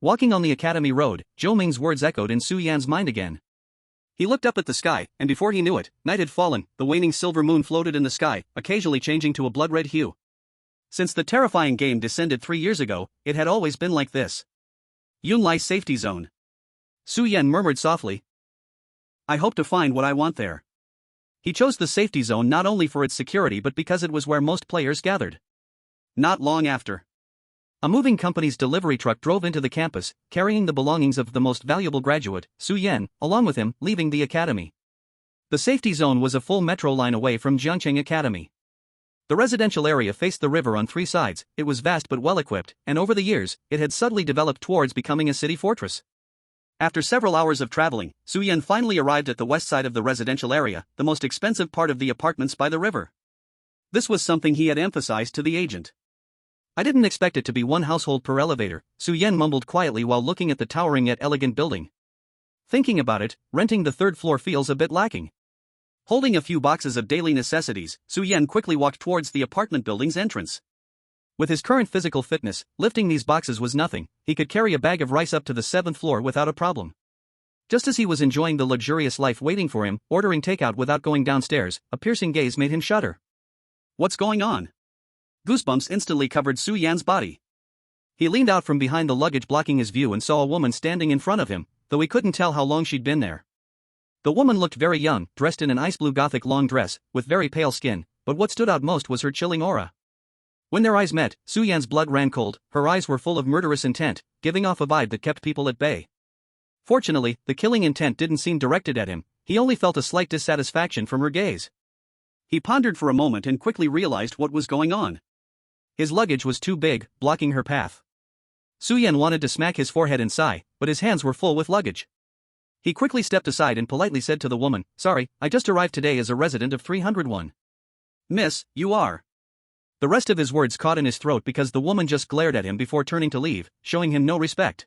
Speaker 1: Walking on the academy road, Zhou Ming's words echoed in Su Yan's mind again. He looked up at the sky, and before he knew it, night had fallen. The waning silver moon floated in the sky, occasionally changing to a blood-red hue. Since the terrifying game descended 3 years ago, it had always been like this. Yunlai Safety Zone. Su Yan murmured softly. I hope to find what I want there. He chose the safety zone not only for its security but because it was where most players gathered. Not long after, a moving company's delivery truck drove into the campus, carrying the belongings of the most valuable graduate, Su Yan, along with him, leaving the academy. The safety zone was a full metro line away from Jiangqing Academy. The residential area faced the river on 3 sides, it was vast but well-equipped, and over the years, it had subtly developed towards becoming a city fortress. After several hours of traveling, Su Yan finally arrived at the west side of the residential area, the most expensive part of the apartments by the river. This was something he had emphasized to the agent. I didn't expect it to be 1 household per elevator, Su Yan mumbled quietly while looking at the towering yet elegant building.
Speaker 2: Thinking about it, renting the third floor feels a bit lacking. Holding a few boxes of daily necessities, Su Yan quickly walked towards the apartment building's entrance. With his current physical fitness, lifting these boxes was nothing. He could carry a bag of rice up to the 7th floor without a problem. Just as he was enjoying the luxurious life waiting for him, ordering takeout without going downstairs, a piercing gaze made him shudder. What's going on? Goosebumps instantly covered Su Yan's body. He leaned out from behind the luggage blocking his view and saw a woman standing in front of him, though he couldn't tell how long she'd been there. The woman looked very young, dressed in an ice blue gothic long dress, with very pale skin, but what stood out most was her chilling aura. When their eyes met, Su Yan's blood ran cold. Her eyes were full of murderous intent, giving off a vibe that kept people at bay. Fortunately, the killing intent didn't seem directed at him. He only felt a slight dissatisfaction from her gaze. He pondered for a moment and quickly realized what was going on. His luggage was too big, blocking her path. Su Yan wanted to smack his forehead and sigh, but his hands were full with luggage. He quickly stepped aside and politely said to the woman, "Sorry, I just arrived today as a resident of 301. Miss, you are." The rest of his words caught in his throat because the woman just glared at him before turning to leave, showing him no respect.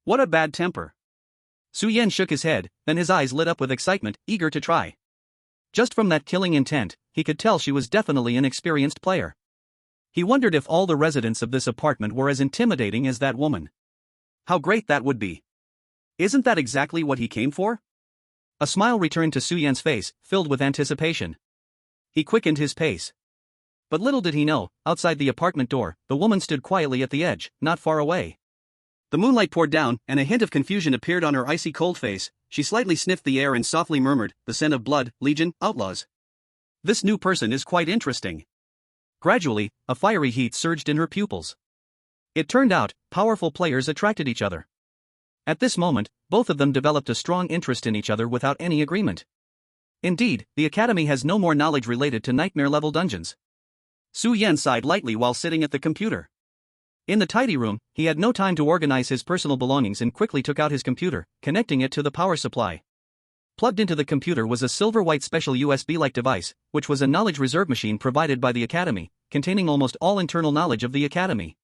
Speaker 2: What a bad temper. Su Yan shook his head, then his eyes lit up with excitement, eager to try. Just from that killing intent, he could tell she was definitely an experienced player. He wondered if all the residents of this apartment were as intimidating as that woman. How great that would be. Isn't that exactly what he came for? A smile returned to Su Yan's face, filled with anticipation. He quickened his pace. But little did he know, outside the apartment door, the woman stood quietly at the edge, not far away. The moonlight poured down, and a hint of confusion appeared on her icy cold face. She slightly sniffed the air and softly murmured, "The scent of blood, legion, outlaws. This new person is quite interesting." Gradually, a fiery heat surged in her pupils. It turned out, powerful players attracted each other. At this moment, both of them developed a strong interest in each other without any agreement. Indeed, the Academy has no more knowledge related to nightmare-level dungeons. Su Yan sighed lightly while sitting at the computer. In the tidy room, he had no time to organize his personal belongings and quickly took out his computer, connecting it to the power supply. Plugged into the computer was a silver-white special USB-like device, which was a knowledge reserve machine provided by the Academy, containing almost all internal knowledge of the Academy.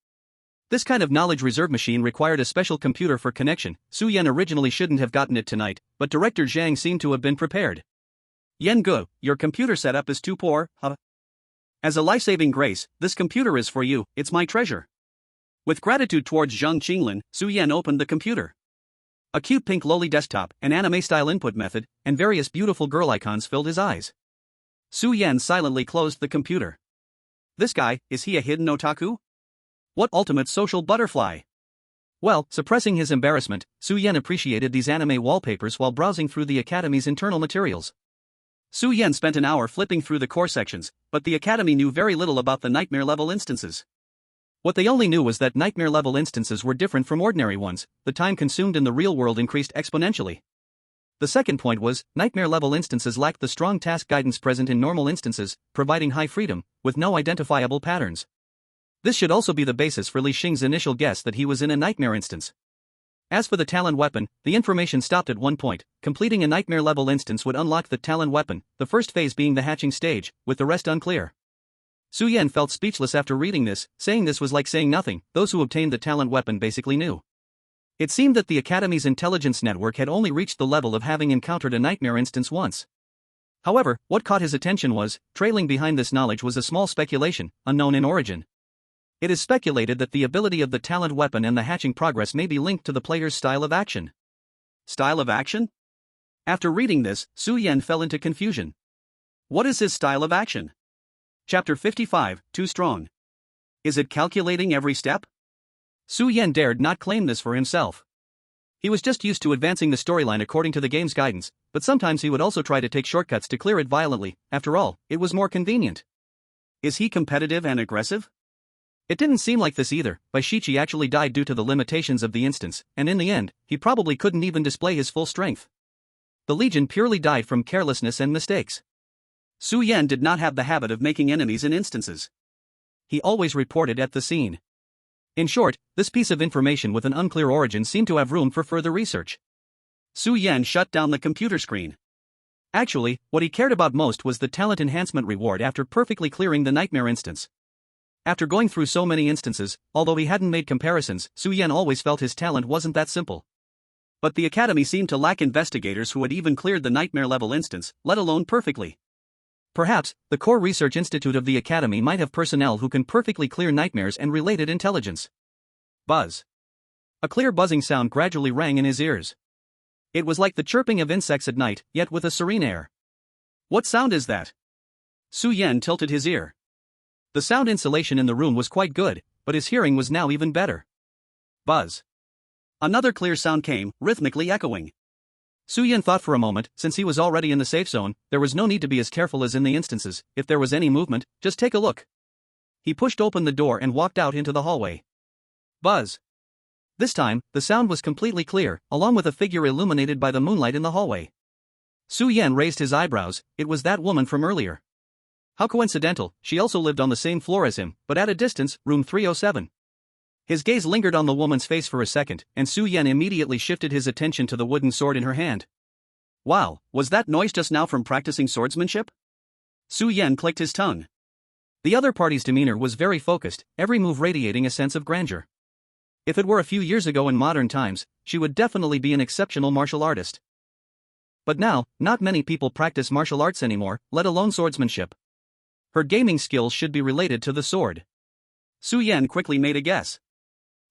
Speaker 2: This kind of knowledge reserve machine required a special computer for connection. Su Yan originally shouldn't have gotten it tonight, but Director Zhang seemed to have been prepared. "Yan Gu, your computer setup is too poor, huh? As a life-saving grace, this computer is for you, it's my treasure." With gratitude towards Zhang Qinglin, Su Yan opened the computer. A cute pink lowly desktop, an anime-style input method, and various beautiful girl icons filled his eyes. Su Yan silently closed the computer. This guy, is he a hidden otaku? What ultimate social butterfly? Well, suppressing his embarrassment, Su Yan appreciated these anime wallpapers while browsing through the Academy's internal materials. Su Yan spent an hour flipping through the core sections, but the Academy knew very little about the nightmare-level instances. What they only knew was that nightmare-level instances were different from ordinary ones. The time consumed in the real world increased exponentially. The second point was, nightmare-level instances lacked the strong task guidance present in normal instances, providing high freedom, with no identifiable patterns. This should also be the basis for Li Xing's initial guess that he was in a nightmare instance. As for the Talon weapon, the information stopped at one point. Completing a nightmare-level instance would unlock the Talon weapon, the first phase being the hatching stage, with the rest unclear. Su Yan felt speechless after reading this. Saying this was like saying nothing. Those who obtained the Talon weapon basically knew. It seemed that the Academy's intelligence network had only reached the level of having encountered a nightmare instance once. However, what caught his attention was, trailing behind this knowledge was a small speculation, unknown in origin. It is speculated that the ability of the Talon weapon and the hatching progress may be linked to the player's style of action. Style of action? After reading this, Su Yan fell into confusion. What is his style of action? Chapter 55, Too Strong. Is it calculating every step? Su Yan dared not claim this for himself. He was just used to advancing the storyline according to the game's guidance, but sometimes he would also try to take shortcuts to clear it violently. After all, it was more convenient. Is he competitive and aggressive? It didn't seem like this either. Baishichi actually died due to the limitations of the instance, and in the end, he probably couldn't even display his full strength. The Legion purely died from carelessness and mistakes. Su Yan did not have the habit of making enemies in instances. He always reported at the scene. In short, this piece of information with an unclear origin seemed to have room for further research. Su Yan shut down the computer screen. Actually, what he cared about most was the talent enhancement reward after perfectly clearing the nightmare instance. After going through so many instances, although he hadn't made comparisons, Su Yan always felt his talent wasn't that simple. But the academy seemed to lack investigators who had even cleared the nightmare-level instance, let alone perfectly.
Speaker 1: Perhaps, the Core Research Institute of the Academy might have personnel who can perfectly clear nightmares and related intelligence.
Speaker 2: Buzz.
Speaker 1: A clear buzzing sound gradually rang in his ears. It was like the chirping of insects at night, yet with a serene air.
Speaker 2: What sound is that? Su Yan tilted his ear.
Speaker 1: The sound insulation in the room was quite good, but his hearing was now even better.
Speaker 2: Buzz. Another clear sound came, rhythmically echoing.
Speaker 1: Su Yan thought for a moment. Since he was already in the safe zone, there was no need to be as careful as in the instances. If there was any movement, just take a look. He pushed open the door and walked out into the hallway.
Speaker 2: Buzz.
Speaker 1: This time, the sound was completely clear, along with a figure illuminated by the moonlight in the hallway. Su Yan raised his eyebrows. It was that woman from earlier. How coincidental, she also lived on the same floor as him, but at a distance, room 307. His gaze lingered on the woman's face for a second, and Su Yan immediately shifted his attention to the wooden sword in her hand.
Speaker 2: Wow, was that noise just now from practicing swordsmanship? Su Yan clicked his tongue.
Speaker 1: The other party's demeanor was very focused, every move radiating a sense of grandeur. If it were a few years ago in modern times, she would definitely be an exceptional martial artist. But now, not many people practice martial arts anymore, let alone swordsmanship. Her gaming skills should be related to the sword.
Speaker 2: Su Yan quickly made a guess.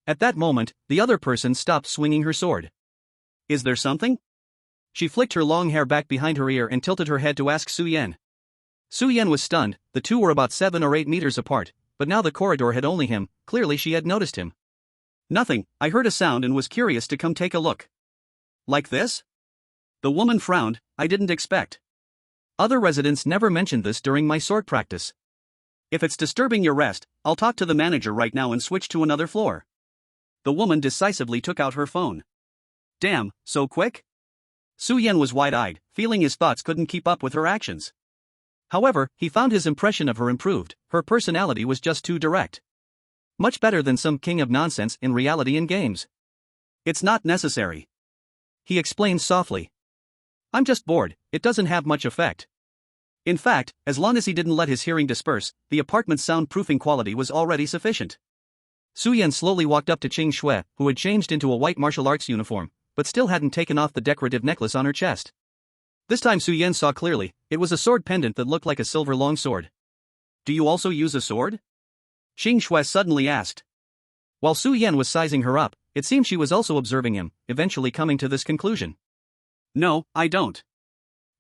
Speaker 1: At that moment, the other person stopped swinging her sword.
Speaker 2: Is there something?
Speaker 1: She flicked her long hair back behind her ear and tilted her head to ask Su Yan. Su Yan was stunned. The two were about 7 or 8 meters apart, but now the corridor had only him. Clearly she had noticed him.
Speaker 2: Nothing, I heard a sound and was curious to come take a look. Like this? The woman frowned. I didn't expect.
Speaker 1: Other residents never mentioned this during my sword practice.
Speaker 2: If it's disturbing your rest, I'll talk to the manager right now and switch to another floor. The woman decisively took out her phone. Damn, so quick? Su Yan was wide-eyed, feeling his thoughts couldn't keep up with her actions.
Speaker 1: However, he found his impression of her improved. Her personality was just too direct. Much better than some king of nonsense in reality in games.
Speaker 2: It's not necessary.
Speaker 1: He explained softly. I'm just bored, it doesn't have much effect.
Speaker 2: In fact, as long as he didn't let his hearing disperse, the apartment's soundproofing quality was already sufficient.
Speaker 1: Su Yan slowly walked up to Qing Shui, who had changed into a white martial arts uniform, but still hadn't taken off the decorative necklace on her chest. This time Su Yan saw clearly, it was a sword pendant that looked like a silver longsword.
Speaker 2: Do you also use a sword? Qing Shui suddenly asked.
Speaker 1: While Su Yan was sizing her up, it seemed she was also observing him, eventually coming to this conclusion.
Speaker 2: No, I don't.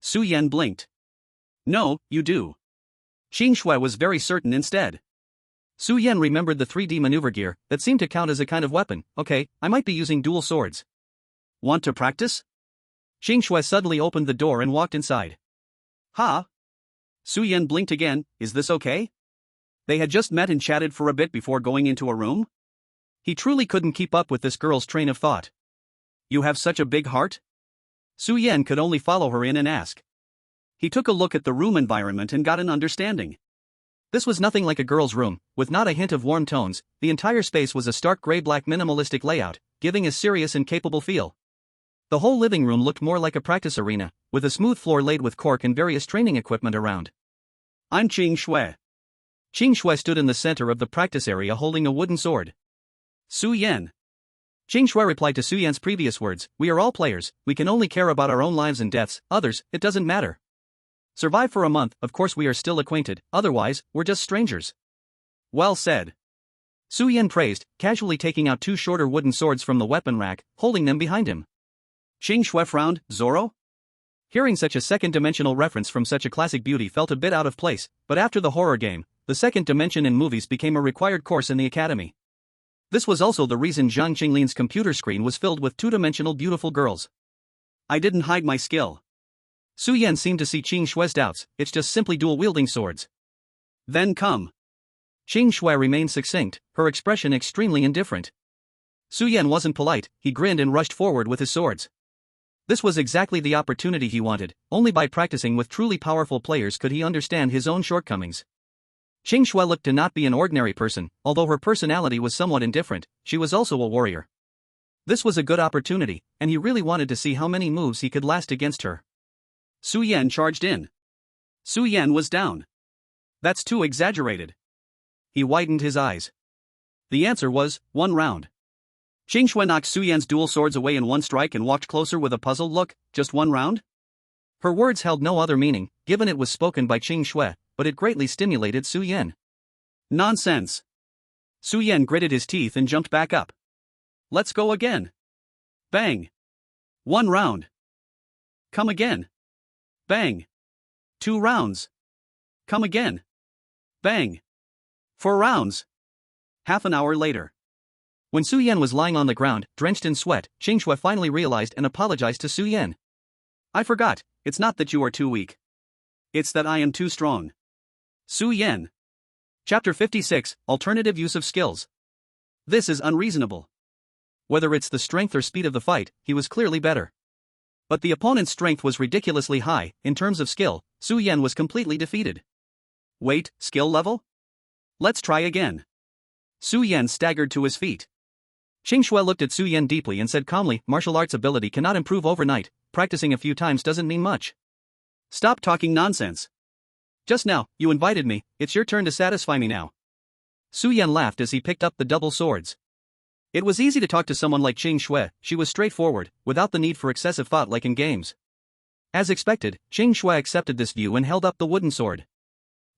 Speaker 2: Su Yan blinked. No, you do. Qing Shui was very certain instead.
Speaker 1: Su Yan remembered the 3D maneuver gear that seemed to count as a kind of weapon. Okay, I might be using dual swords.
Speaker 2: Want to practice?
Speaker 1: Qing Shui suddenly opened the door and walked inside.
Speaker 2: Ha! Su Yan blinked again. Is this okay? They had just met and chatted for a bit before going into a room?
Speaker 1: He truly couldn't keep up with this girl's train of thought.
Speaker 2: You have such a big heart?
Speaker 1: Su Yan could only follow her in and ask.
Speaker 2: He took a look at the room environment and got an understanding.
Speaker 1: This was nothing like a girl's room, with not a hint of warm tones. The entire space was a stark gray-black minimalistic layout, giving a serious and capable feel. The whole living room looked more like a practice arena, with a smooth floor laid with cork and various training equipment around.
Speaker 2: I'm Qing Shui.
Speaker 1: Qing Shui stood in the center of the practice area holding a wooden sword.
Speaker 2: Su Yan.
Speaker 1: Qing Shui replied to Su Yan's previous words, we are all players, we can only care about our own lives and deaths, others, it doesn't matter. Survive for a month, of course we are still acquainted, otherwise, we're just strangers.
Speaker 2: Well said.
Speaker 1: Su Yan praised, casually taking out 2 shorter wooden swords from the weapon rack, holding them behind him.
Speaker 2: Qing Shui frowned. Zoro?
Speaker 1: Hearing such a second-dimensional reference from such a classic beauty felt a bit out of place, but after the horror game, the second dimension in movies became a required course in the academy. This was also the reason Zhang Qinglin's computer screen was filled with 2-dimensional beautiful girls.
Speaker 2: I didn't hide my skill.
Speaker 1: Su Yan seemed to see Qing Shui's doubts, it's just simply dual-wielding swords.
Speaker 2: Then come.
Speaker 1: Qing Shui remained succinct, her expression extremely indifferent. Su Yan wasn't polite, he grinned and rushed forward with his swords. This was exactly the opportunity he wanted, only by practicing with truly powerful players could he understand his own shortcomings. Qing Shui looked to not be an ordinary person, although her personality was somewhat indifferent, she was also a warrior. This was a good opportunity, and he really wanted to see how many moves he could last against her.
Speaker 2: Su Yan charged in. Su Yan was down. That's too exaggerated.
Speaker 1: He widened his eyes.
Speaker 2: The answer was, 1 round.
Speaker 1: Qing Shui knocked Su Yan's dual swords away in one strike and walked closer with a puzzled look. Just one round? Her words held no other meaning, given it was spoken by Qing Shui, but it greatly stimulated Su Yan. Nonsense. Su Yan gritted his teeth and jumped back up. Let's go again. Bang. 1 round. Come again. Bang. 2 rounds. Come again. Bang. 4 rounds. Half an hour later. When Su Yan was lying on the ground, drenched in sweat, Qing Shui finally realized and apologized to Su Yan. I forgot, it's not that you are too weak. It's that I am too strong. Su Yan. Chapter 56, Alternative Use of Skills. This is unreasonable. Whether it's the strength or speed of the fight, he was clearly better. But the opponent's strength was ridiculously high. In terms of skill, Su Yan was completely defeated. Wait, skill level? Let's try again. Su Yan staggered to his feet. Qing Shui looked at Su Yan deeply and said calmly, martial arts ability cannot improve overnight, practicing a few times doesn't mean much. Stop talking nonsense. Just now, you invited me, it's your turn to satisfy me now. Su Yan laughed as he picked up the double swords. It was easy to talk to someone like Qing Shui, she was straightforward, without the need for excessive thought like in games. As expected, Qing Shui accepted this view and held up the wooden sword.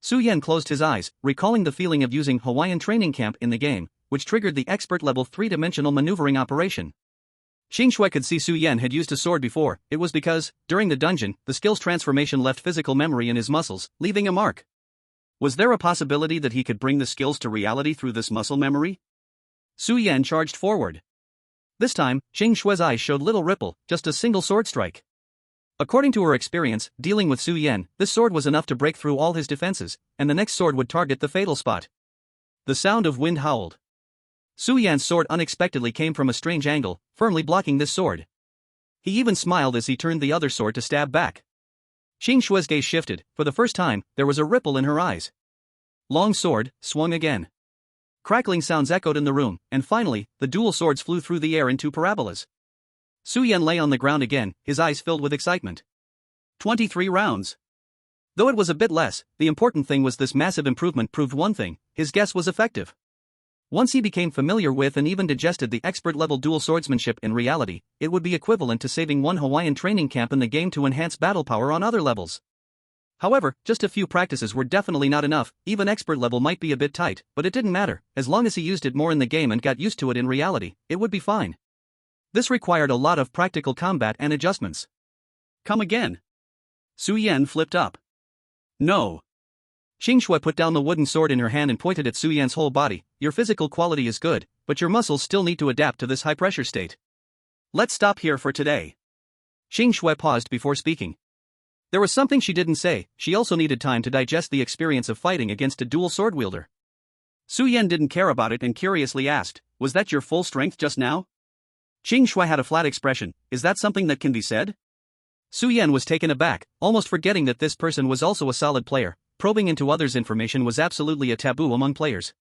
Speaker 1: Su Yan closed his eyes, recalling the feeling of using Hawaiian training camp in the game, which triggered the expert-level 3-dimensional maneuvering operation. Qing Shui could see Su Yan had used a sword before. It was because, during the dungeon, the skill's transformation left physical memory in his muscles, leaving a mark. Was there a possibility that he could bring the skills to reality through this muscle memory? Su Yan charged forward. This time, Qing Shui's eyes showed little ripple, just a single sword strike. According to her experience, dealing with Su Yan, this sword was enough to break through all his defenses, and the next sword would target the fatal spot. The sound of wind howled. Su Yan's sword unexpectedly came from a strange angle, firmly blocking this sword. He even smiled as he turned the other sword to stab back. Qing Shui's gaze shifted. For the first time, there was a ripple in her eyes. Long sword, swung again. Crackling sounds echoed in the room, and finally, the dual swords flew through the air in 2 parabolas. Su Yan lay on the ground again, his eyes filled with excitement. 23 rounds. Though it was a bit less, the important thing was this massive improvement proved one thing: his guess was effective. Once he became familiar with and even digested the expert-level dual swordsmanship in reality, it would be equivalent to saving 1 Hawaiian training camp in the game to enhance battle power on other levels. However, just a few practices were definitely not enough. Even expert level might be a bit tight, but it didn't matter. As long as he used it more in the game and got used to it in reality, it would be fine. This required a lot of practical combat and adjustments. Come again. Su Yan flipped up. No. Qing Shui put down the wooden sword in her hand and pointed at Su Yan's whole body. Your physical quality is good, but your muscles still need to adapt to this high-pressure state. Let's stop here for today. Qing Shui paused before speaking. There was something she didn't say. She also needed time to digest the experience of fighting against a dual sword wielder. Su Yan didn't care about it and curiously asked, was that your full strength just now? Qing Shui had a flat expression. Is that something that can be said? Su Yan was taken aback, almost forgetting that this person was also a solid player. Probing into others' information was absolutely a taboo among players.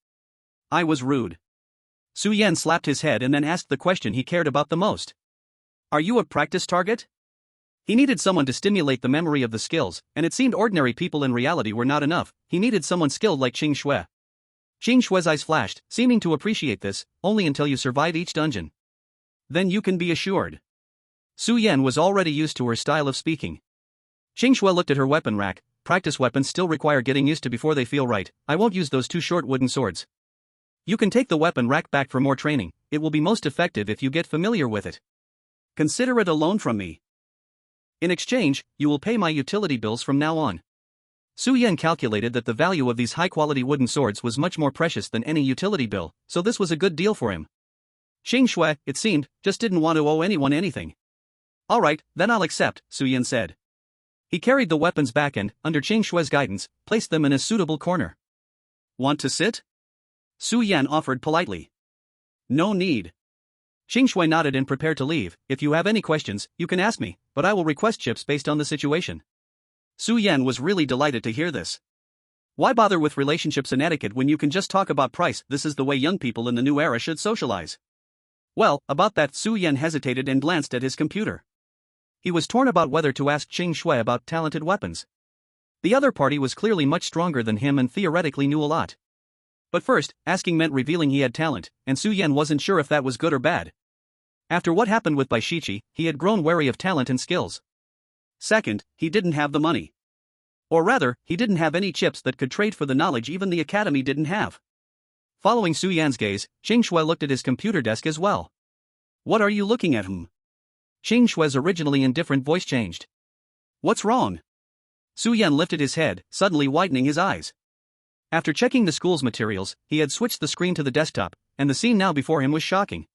Speaker 1: I was rude. Su Yan slapped his head and then asked the question he cared about the most. Are you a practice target? He needed someone to stimulate the memory of the skills, and it seemed ordinary people in reality were not enough. He needed someone skilled like Qing Shui. Qing Shui's eyes flashed, seeming to appreciate this, only until you survive each dungeon. Then you can be assured. Su Yan was already used to her style of speaking. Qing Shui looked at her weapon rack. Practice weapons still require getting used to before they feel right. I won't use those 2 short wooden swords. You can take the weapon rack back for more training. It will be most effective if you get familiar with it. Consider it a loan from me. In exchange, you will pay my utility bills from now on. Su Yan calculated that the value of these high-quality wooden swords was much more precious than any utility bill, so this was a good deal for him. Qing Shui, it seemed, just didn't want to owe anyone anything. All right, then I'll accept, Su Yan said. He carried the weapons back and, under Qing Shui's guidance, placed them in a suitable corner. Want to sit? Su Yan offered politely. No need. Qing Shui nodded and prepared to leave. If you have any questions, you can ask me, but I will request chips based on the situation. Su Yan was really delighted to hear this. Why bother with relationships and etiquette when you can just talk about price? This is the way young people in the new era should socialize. Well, about that, Su Yan hesitated and glanced at his computer. He was torn about whether to ask Qing Shui about talented weapons. The other party was clearly much stronger than him and theoretically knew a lot. But first, asking meant revealing he had talent, and Su Yan wasn't sure if that was good or bad.
Speaker 2: After what happened with Baishichi, he had grown wary of talent and skills. Second, he didn't have the money. Or rather, he didn't have any chips that could trade for the knowledge even the academy didn't have. Following Su Yan's gaze, Qing Shui looked at his computer desk as well. What are you looking at, Qing Shui's originally indifferent voice changed. What's wrong? Su Yan lifted his head, suddenly widening his eyes. After checking the school's materials, he had switched the screen to the desktop, and the scene now before him was shocking.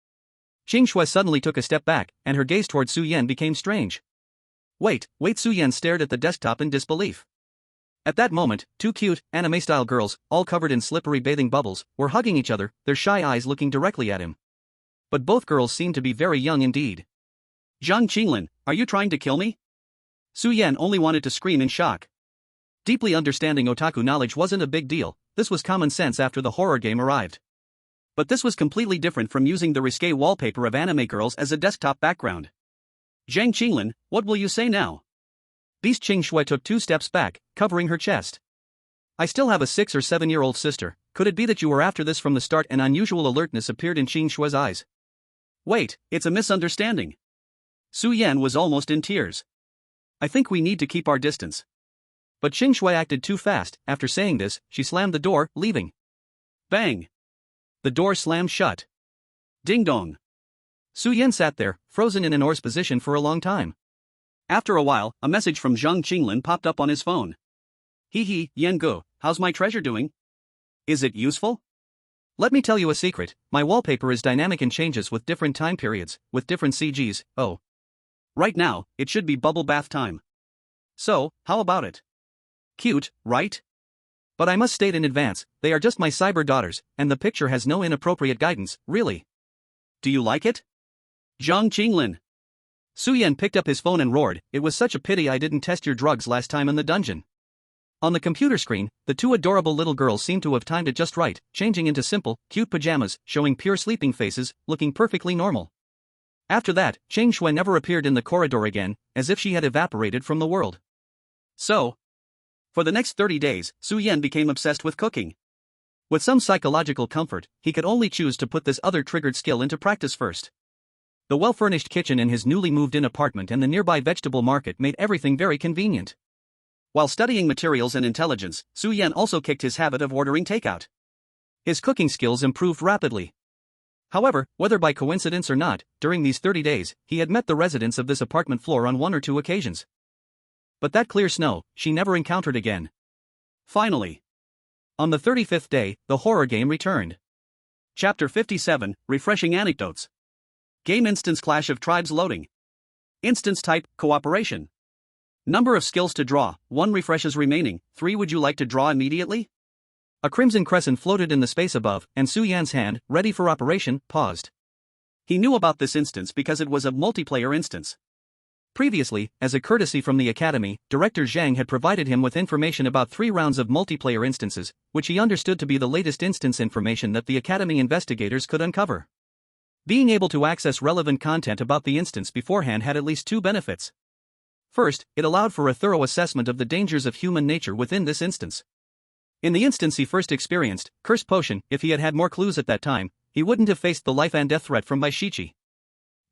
Speaker 2: Qing Shui suddenly took a step back, and her gaze toward Su Yan became strange. Wait, Su Yan stared at the desktop in disbelief. At that moment, two cute, anime-style girls, all covered in slippery bathing bubbles, were hugging each other, their shy eyes looking directly at him. But both girls seemed to be very young indeed. Zhang Qinglin, are you trying to kill me? Su Yan only wanted to scream in shock. Deeply understanding otaku knowledge wasn't a big deal, this was common sense after the horror game arrived. But this was completely different from using the risque wallpaper of anime girls as a desktop background. Zhang Qinglin, what will you say now? Beast Qing Shui took 2 steps back, covering her chest. I still have a 6 or 7-year-old sister, could it be that you were after this from the start? An unusual alertness appeared in Qing Shui's eyes. Wait, it's a misunderstanding. Su Yan was almost in tears. I think we need to keep our distance. But Qing Shui acted too fast. After saying this, she slammed the door, leaving. Bang! The door slammed shut. Ding dong. Su Yan sat there, frozen in an oar's position for a long time. After a while, a message from Zhang Qinglin popped up on his phone. Hee, Yan Gu, how's my treasure doing? Is it useful? Let me tell you a secret, my wallpaper is dynamic and changes with different time periods, with different CGs, oh. Right now, it should be bubble bath time. So, how about it? Cute, right? But I must state in advance, they are just my cyber daughters, and the picture has no inappropriate guidance, really. Do you like it? Zhang Qinglin. Su Yan picked up his phone and roared, it was such a pity I didn't test your drugs last time in the dungeon. On the computer screen, the 2 adorable little girls seemed to have timed it just right, changing into simple, cute pajamas, showing pure sleeping faces, looking perfectly normal. After that, Qing Shui never appeared in the corridor again, as if she had evaporated from the world. So, for the next 30 days, Su Yan became obsessed with cooking. With some psychological comfort, he could only choose to put this other triggered skill into practice first. The well-furnished kitchen in his newly moved-in apartment and the nearby vegetable market made everything very convenient. While studying materials and intelligence, Su Yan also kicked his habit of ordering takeout. His cooking skills improved rapidly. However, whether by coincidence or not, during these 30 days, he had met the residents of this apartment floor on 1 or 2 occasions. But that clear snow, she never encountered again. Finally, on the 35th day, the horror game returned. Chapter 57, Refreshing Anecdotes. Game instance Clash of Tribes loading. Instance type, cooperation. Number of skills to draw, 1 refreshes remaining, 3 would you like to draw immediately? A crimson crescent floated in the space above, and Su Yan's hand, ready for operation, paused. He knew about this instance because it was a multiplayer instance. Previously, as a courtesy from the Academy, Director Zhang had provided him with information about 3 rounds of multiplayer instances, which he understood to be the latest instance information that the Academy investigators could uncover. Being able to access relevant content about the instance beforehand had at least 2 benefits. First, it allowed for a thorough assessment of the dangers of human nature within this instance. In the instance he first experienced, Curse Potion, if he had had more clues at that time, he wouldn't have faced the life and death threat from Baishichi.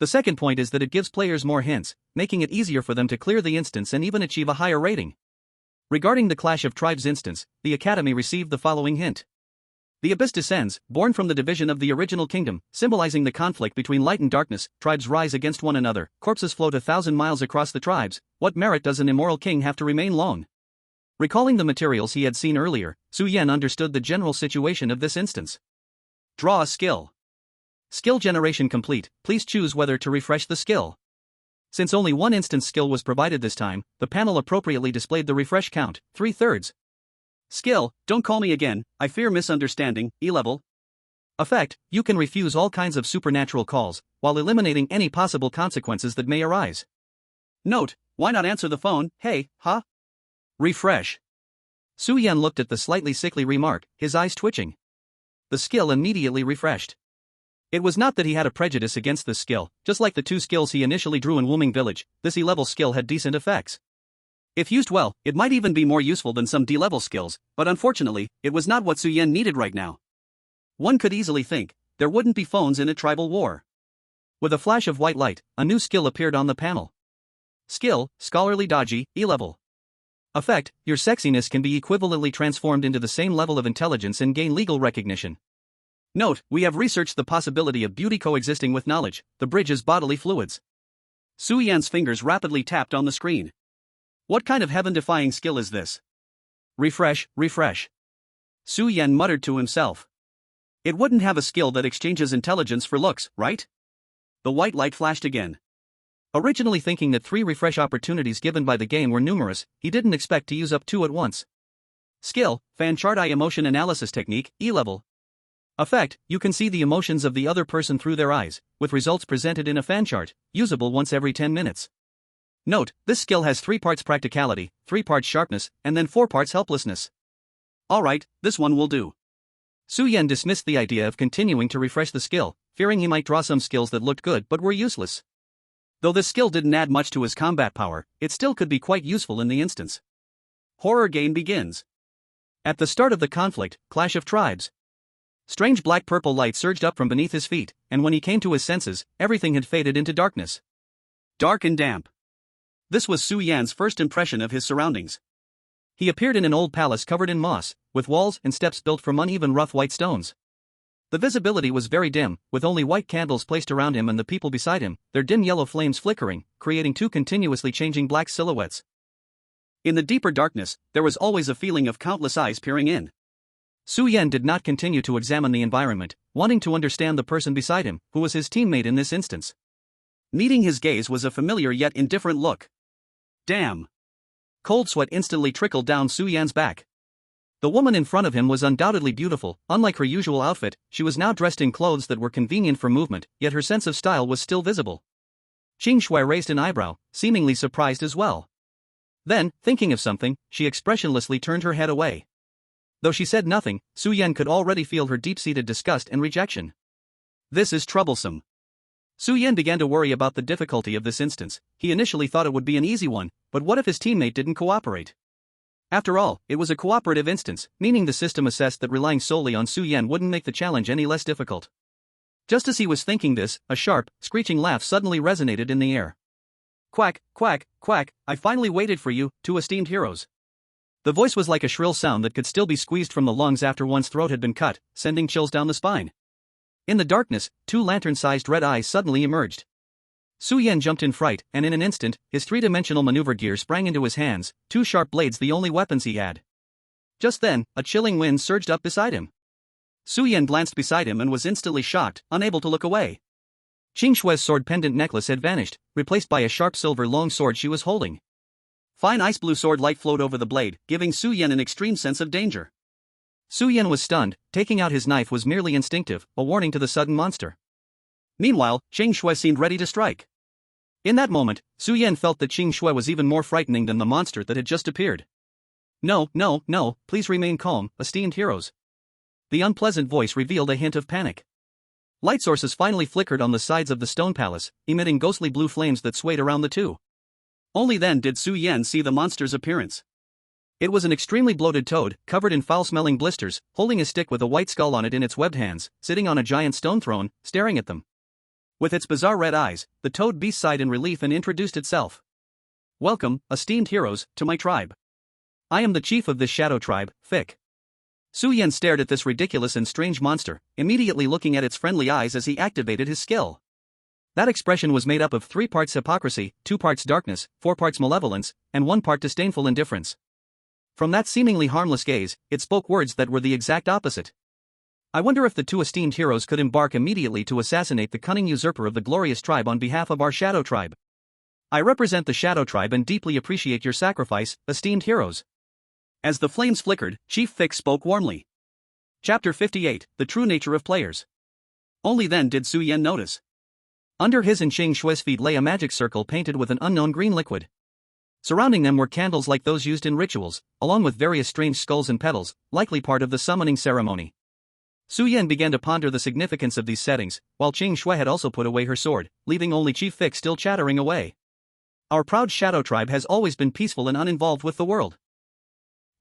Speaker 2: The second point is that it gives players more hints, making it easier for them to clear the instance and even achieve a higher rating. Regarding the Clash of Tribes instance, the Academy received the following hint. The abyss descends, born from the division of the original kingdom, symbolizing the conflict between light and darkness, tribes rise against one another, corpses float 1,000 miles across the tribes, what merit does an immoral king have to remain long? Recalling the materials he had seen earlier, Su Yan understood the general situation of this instance. Draw a skill. Skill generation complete, please choose whether to refresh the skill. Since only 1 instance skill was provided this time, the panel appropriately displayed the refresh count, 3/3. Skill, don't call me again, I fear misunderstanding, E-level. Effect, you can refuse all kinds of supernatural calls, while eliminating any possible consequences that may arise. Note, why not answer the phone, hey, huh? Refresh. Su Yan looked at the slightly sickly remark, his eyes twitching. The skill immediately refreshed. It was not that he had a prejudice against this skill, just like the 2 skills he initially drew in Wooming Village, this E-level skill had decent effects. If used well, it might even be more useful than some D-level skills, but unfortunately, it was not what Su Yan needed right now. One could easily think, there wouldn't be phones in a tribal war. With a flash of white light, a new skill appeared on the panel. Skill, Scholarly Dodgy, E-level. Effect, your sexiness can be equivalently transformed into the same level of intelligence and gain legal recognition. Note, we have researched the possibility of beauty coexisting with knowledge. The bridge is bodily fluids. Su Yan's fingers rapidly tapped on the screen. What kind of heaven-defying skill is this? Refresh, refresh. Su Yan muttered to himself. It wouldn't have a skill that exchanges intelligence for looks, right? The white light flashed again. Originally thinking that 3 refresh opportunities given by the game were numerous, he didn't expect to use up 2 at once. Skill, Fan Chart Eye Emotion Analysis Technique, E-level. Effect, you can see the emotions of the other person through their eyes, with results presented in a fan chart, usable once every 10 minutes. Note, this skill has 3 parts practicality, 3 parts sharpness, and then 4 parts helplessness. Alright, this one will do. Su Yan dismissed the idea of continuing to refresh the skill, fearing he might draw some skills that looked good but were useless. Though this skill didn't add much to his combat power, it still could be quite useful in the instance. Horror game begins. At the start of the conflict, Clash of Tribes. Strange black-purple light surged up from beneath his feet, and when he came to his senses, everything had faded into darkness. Dark and damp. This was Su Yan's first impression of his surroundings. He appeared in an old palace covered in moss, with walls and steps built from uneven rough white stones. The visibility was very dim, with only white candles placed around him and the people beside him, their dim yellow flames flickering, creating 2 continuously changing black silhouettes. In the deeper darkness, there was always a feeling of countless eyes peering in. Su Yan did not continue to examine the environment, wanting to understand the person beside him, who was his teammate in this instance. Meeting his gaze was a familiar yet indifferent look. Damn! Cold sweat instantly trickled down Su Yan's back. The woman in front of him was undoubtedly beautiful. Unlike her usual outfit, she was now dressed in clothes that were convenient for movement, yet her sense of style was still visible. Qing Shui raised an eyebrow, seemingly surprised as well. Then, thinking of something, she expressionlessly turned her head away. Though she said nothing, Su Yan could already feel her deep-seated disgust and rejection. This is troublesome. Su Yan began to worry about the difficulty of this instance. He initially thought it would be an easy one, but what if his teammate didn't cooperate? After all, it was a cooperative instance, meaning the system assessed that relying solely on Su Yan wouldn't make the challenge any less difficult. Just as he was thinking this, a sharp, screeching laugh suddenly resonated in the air. Quack, quack, quack, I finally waited for you, 2 esteemed heroes. The voice was like a shrill sound that could still be squeezed from the lungs after one's throat had been cut, sending chills down the spine. In the darkness, 2 lantern-sized red eyes suddenly emerged. Su Yan jumped in fright, and in an instant, his 3-dimensional maneuver gear sprang into his hands, 2 sharp blades the only weapons he had. Just then, a chilling wind surged up beside him. Su Yan glanced beside him and was instantly shocked, unable to look away. Qing Shui's sword pendant necklace had vanished, replaced by a sharp silver long sword she was holding. Fine ice blue sword light flowed over the blade, giving Su Yan an extreme sense of danger. Su Yan was stunned. Taking out his knife was merely instinctive, a warning to the sudden monster. Meanwhile, Qing Shui seemed ready to strike. In that moment, Su Yan felt that Qing Shui was even more frightening than the monster that had just appeared. No, no, no, please remain calm, esteemed heroes. The unpleasant voice revealed a hint of panic. Light sources finally flickered on the sides of the stone palace, emitting ghostly blue flames that swayed around the 2. Only then did Su Yan see the monster's appearance. It was an extremely bloated toad, covered in foul-smelling blisters, holding a stick with a white skull on it in its webbed hands, sitting on a giant stone throne, staring at them. With its bizarre red eyes, the toad beast sighed in relief and introduced itself. Welcome, esteemed heroes, to my tribe. I am the chief of this shadow tribe, Fick. Su Yan stared at this ridiculous and strange monster, immediately looking at its friendly eyes as he activated his skill. That expression was made up of 3 parts hypocrisy, 2 parts darkness, 4 parts malevolence, and 1 part disdainful indifference. From that seemingly harmless gaze, it spoke words that were the exact opposite. I wonder if the 2 esteemed heroes could embark immediately to assassinate the cunning usurper of the glorious tribe on behalf of our shadow tribe. I represent the shadow tribe and deeply appreciate your sacrifice, esteemed heroes. As the flames flickered, Chief Fick spoke warmly. Chapter 58, The True Nature of Players. Only then did Su Yan notice. Under his and Qing Shui's feet lay a magic circle painted with an unknown green liquid. Surrounding them were candles like those used in rituals, along with various strange skulls and petals, likely part of the summoning ceremony. Su Yan began to ponder the significance of these settings, while Qing Shui had also put away her sword, leaving only Chief Fick still chattering away. Our proud shadow tribe has always been peaceful and uninvolved with the world.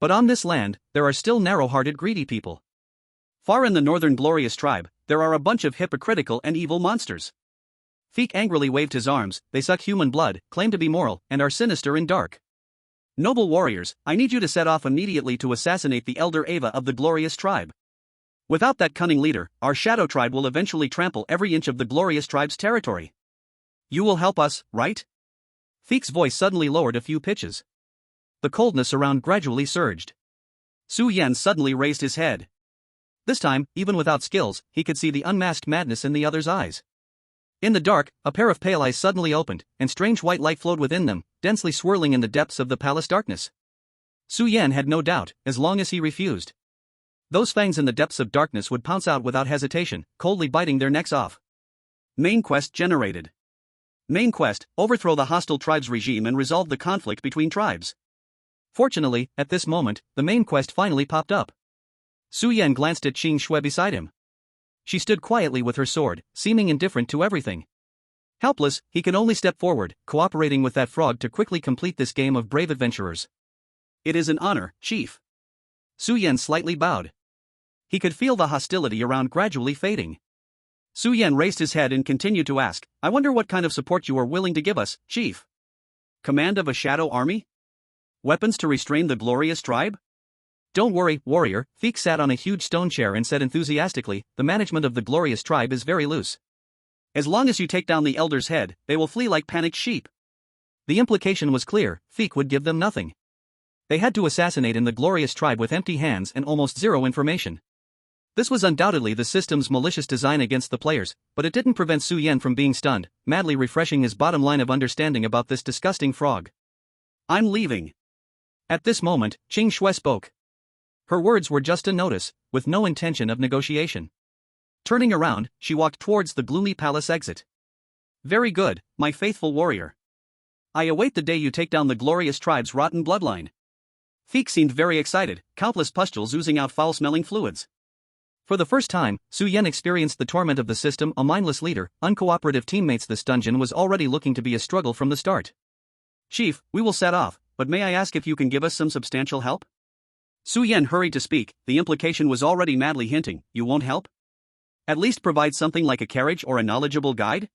Speaker 2: But on this land, there are still narrow-hearted greedy people. Far in the northern glorious tribe, there are a bunch of hypocritical and evil monsters. Feek angrily waved his arms. They suck human blood, claim to be moral, and are sinister and dark. Noble warriors, I need you to set off immediately to assassinate the elder Ava of the glorious tribe. Without that cunning leader, our shadow tribe will eventually trample every inch of the glorious tribe's territory. You will help us, right? Feek's voice suddenly lowered a few pitches. The coldness around gradually surged. Su Yan suddenly raised his head. This time, even without skills, he could see the unmasked madness in the other's eyes. In the dark, a pair of pale eyes suddenly opened, and strange white light flowed within them, densely swirling in the depths of the palace darkness. Su Yan had no doubt, as long as he refused. Those fangs in the depths of darkness would pounce out without hesitation, coldly biting their necks off. Main quest generated. Main quest, overthrow the hostile tribe's regime and resolve the conflict between tribes. Fortunately, at this moment, the main quest finally popped up. Su Yan glanced at Qing Shui beside him. She stood quietly with her sword, seeming indifferent to everything. Helpless, he could only step forward, cooperating with that frog to quickly complete this game of brave adventurers. It is an honor, Chief. Su Yan slightly bowed. He could feel the hostility around gradually fading. Su Yan raised his head and continued to ask, I wonder what kind of support you are willing to give us, Chief? Command of a shadow army? Weapons to restrain the glorious tribe? Don't worry, warrior, Feek sat on a huge stone chair and said enthusiastically, the management of the glorious tribe is very loose. As long as you take down the elder's head, they will flee like panicked sheep. The implication was clear, Feek would give them nothing. They had to assassinate in the glorious tribe with empty hands and almost zero information. This was undoubtedly the system's malicious design against the players, but it didn't prevent Su Yan from being stunned, madly refreshing his bottom line of understanding about this disgusting frog. I'm leaving. At this moment, Qing Shui spoke. Her words were just a notice, with no intention of negotiation. Turning around, she walked towards the gloomy palace exit. Very good, my faithful warrior. I await the day you take down the glorious tribe's rotten bloodline. Feek seemed very excited, countless pustules oozing out foul-smelling fluids. For the first time, Su Yan experienced the torment of the system, a mindless leader, uncooperative teammates. This dungeon was already looking to be a struggle from the start. Chief, we will set off, but may I ask if you can give us some substantial help? Su Yan hurried to speak, the implication was already madly hinting, you won't help? At least provide something like a carriage or a knowledgeable guide?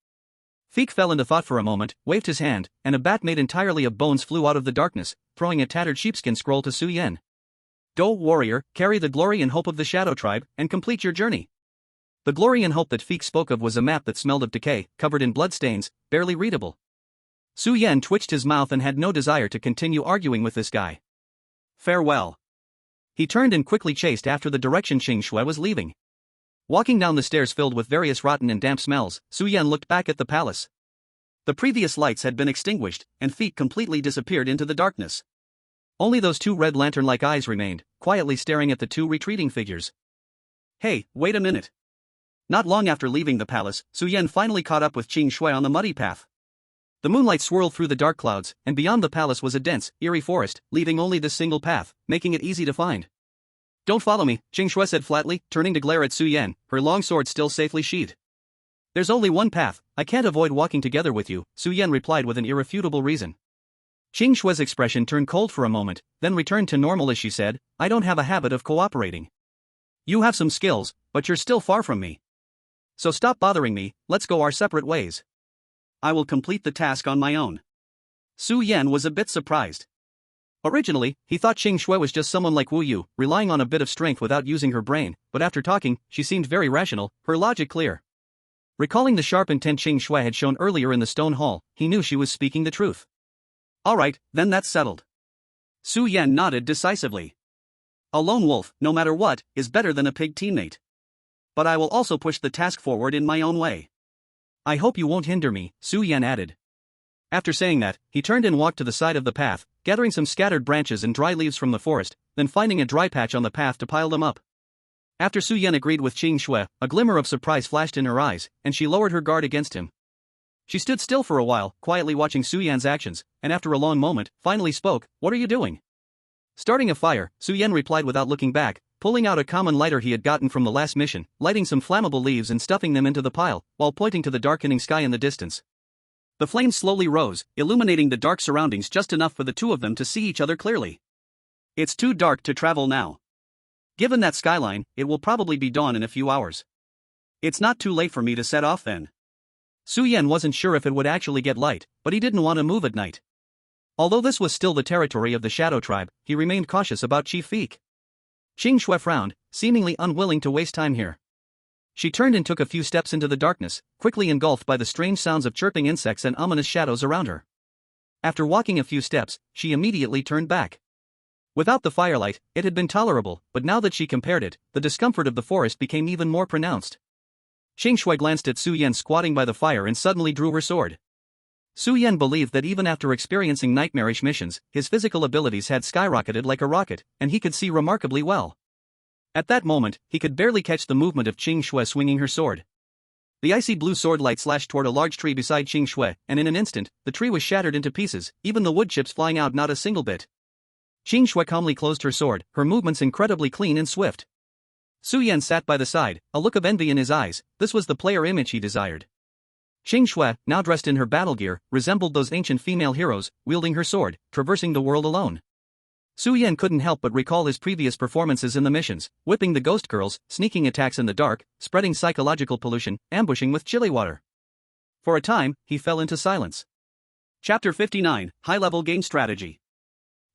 Speaker 2: Feek fell into thought for a moment, waved his hand, and a bat made entirely of bones flew out of the darkness, throwing a tattered sheepskin scroll to Su Yan. Go, warrior, carry the glory and hope of the Shadow Tribe, and complete your journey. The glory and hope that Feek spoke of was a map that smelled of decay, covered in bloodstains, barely readable. Su Yan twitched his mouth and had no desire to continue arguing with this guy. Farewell. He turned and quickly chased after the direction Qing Shui was leaving. Walking down the stairs filled with various rotten and damp smells, Su Yan looked back at the palace. The previous lights had been extinguished, and Feek completely disappeared into the darkness. Only those two red lantern-like eyes remained, quietly staring at the two retreating figures. Hey, wait a minute. Not long after leaving the palace, Su Yan finally caught up with Qing Shui on the muddy path. The moonlight swirled through the dark clouds, and beyond the palace was a dense, eerie forest, leaving only this single path, making it easy to find. Don't follow me, Qing Shui said flatly, turning to glare at Su Yan, her long sword still safely sheathed. There's only one path, I can't avoid walking together with you, Su Yan replied with an irrefutable reason. Qing Shui's expression turned cold for a moment, then returned to normal as she said, I don't have a habit of cooperating. You have some skills, but you're still far from me. So stop bothering me, let's go our separate ways. I will complete the task on my own. Su Yan was a bit surprised. Originally, he thought Qing Shui was just someone like Wu Yu, relying on a bit of strength without using her brain, but after talking, she seemed very rational, her logic clear. Recalling the sharp intent Qing Shui had shown earlier in the stone hall, he knew she was speaking the truth. Alright, then that's settled. Su Yan nodded decisively. A lone wolf, no matter what, is better than a pig teammate. But I will also push the task forward in my own way. I hope you won't hinder me, Su Yan added. After saying that, he turned and walked to the side of the path, gathering some scattered branches and dry leaves from the forest, then finding a dry patch on the path to pile them up. After Su Yan agreed with Qing Shui, a glimmer of surprise flashed in her eyes, and she lowered her guard against him. She stood still for a while, quietly watching Su Yan's actions, and after a long moment, finally spoke, What are you doing? Starting a fire, Su Yan replied without looking back, pulling out a common lighter he had gotten from the last mission, lighting some flammable leaves and stuffing them into the pile, while pointing to the darkening sky in the distance. The flames slowly rose, illuminating the dark surroundings just enough for the two of them to see each other clearly. It's too dark to travel now. Given that skyline, it will probably be dawn in a few hours. It's not too late for me to set off then. Su Yan wasn't sure if it would actually get light, but he didn't want to move at night. Although this was still the territory of the Shadow Tribe, he remained cautious about Chief Feek. Qing Shui frowned, seemingly unwilling to waste time here. She turned and took a few steps into the darkness, quickly engulfed by the strange sounds of chirping insects and ominous shadows around her. After walking a few steps, she immediately turned back. Without the firelight, it had been tolerable, but now that she compared it, the discomfort of the forest became even more pronounced. Qing Shui glanced at Su Yan squatting by the fire and suddenly drew her sword. Su Yan believed that even after experiencing nightmarish missions, his physical abilities had skyrocketed like a rocket, and he could see remarkably well. At that moment, he could barely catch the movement of Qing Shui swinging her sword. The icy blue sword light slashed toward a large tree beside Qing Shui, and in an instant, the tree was shattered into pieces, even the wood chips flying out not a single bit. Qing Shui calmly closed her sword, her movements incredibly clean and swift. Su Yan sat by the side, a look of envy in his eyes. This was the player image he desired. Qing Shui, now dressed in her battle gear, resembled those ancient female heroes, wielding her sword, traversing the world alone. Su Yan couldn't help but recall his previous performances in the missions, whipping the ghost girls, sneaking attacks in the dark, spreading psychological pollution, ambushing with chili water. For a time, he fell into silence. Chapter 59, High-Level Game Strategy.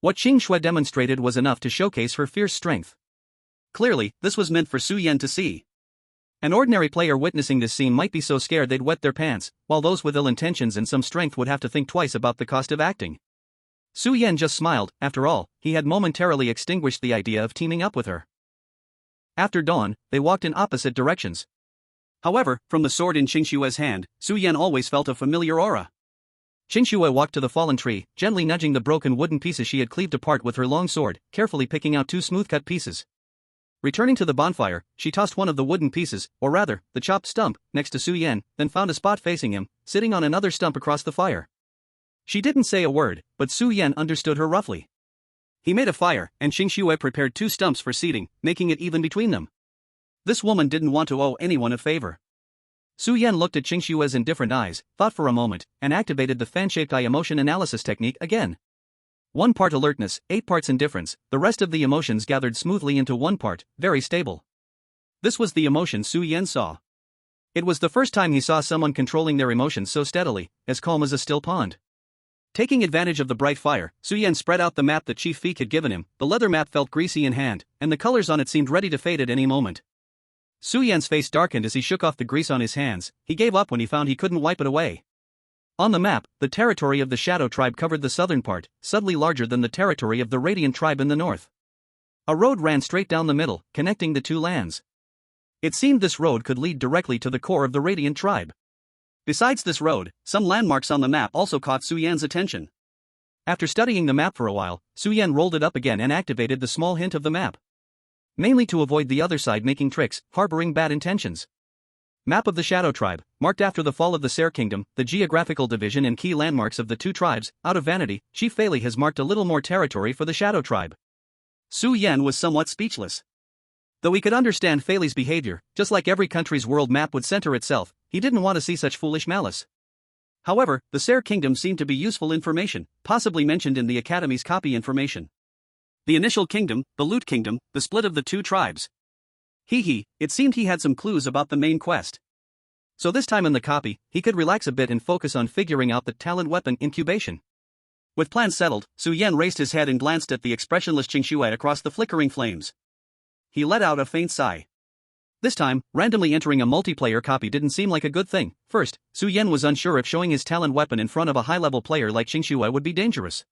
Speaker 2: What Qing Shui demonstrated was enough to showcase her fierce strength. Clearly, this was meant for Su Yan to see. An ordinary player witnessing this scene might be so scared they'd wet their pants, while those with ill intentions and some strength would have to think twice about the cost of acting. Su Yan just smiled. After all, he had momentarily extinguished the idea of teaming up with her. After dawn, they walked in opposite directions. However, from the sword in Qing Shui's hand, Su Yan always felt a familiar aura. Qing Shui walked to the fallen tree, gently nudging the broken wooden pieces she had cleaved apart with her long sword, carefully picking out two smooth-cut pieces. Returning to the bonfire, she tossed one of the wooden pieces, or rather, the chopped stump, next to Su Yan, then found a spot facing him, sitting on another stump across the fire. She didn't say a word, but Su Yan understood her roughly. He made a fire, and Qing Shui prepared two stumps for seating, making it even between them. This woman didn't want to owe anyone a favor. Su Yan looked at Qing Shui's indifferent eyes, thought for a moment, and activated the fan-shaped eye emotion analysis technique again. 1 part alertness, 8 parts indifference, the rest of the emotions gathered smoothly into 1 part, very stable. This was the emotion Su Yan saw. It was the first time he saw someone controlling their emotions so steadily, as calm as a still pond. Taking advantage of the bright fire, Su Yan spread out the map that Chief Feek had given him. The leather map felt greasy in hand, and the colors on it seemed ready to fade at any moment. Su Yan's face darkened as he shook off the grease on his hands. He gave up when he found he couldn't wipe it away. On the map, the territory of the Shadow Tribe covered the southern part, subtly larger than the territory of the Radiant Tribe in the north. A road ran straight down the middle, connecting the two lands. It seemed this road could lead directly to the core of the Radiant Tribe. Besides this road, some landmarks on the map also caught Su Yan's attention. After studying the map for a while, Su Yan rolled it up again and activated the small hint of the map. Mainly to avoid the other side making tricks, harboring bad intentions. Map of the Shadow Tribe, marked after the fall of the Serre Kingdom, the geographical division and key landmarks of the two tribes. Out of vanity, Chief Feili has marked a little more territory for the Shadow Tribe. Su Yan was somewhat speechless. Though he could understand Feili's behavior, just like every country's world map would center itself, he didn't want to see such foolish malice. However, the Serre Kingdom seemed to be useful information, possibly mentioned in the Academy's copy information. The initial kingdom, the Loot Kingdom, the split of the two tribes. It seemed he had some clues about the main quest. So this time in the copy, he could relax a bit and focus on figuring out the talent weapon incubation. With plans settled, Su Yan raised his head and glanced at the expressionless Qing Shui across the flickering flames. He let out a faint sigh. This time, randomly entering a multiplayer copy didn't seem like a good thing. First, Su Yan was unsure if showing his talent weapon in front of a high-level player like Qing Shui would be dangerous.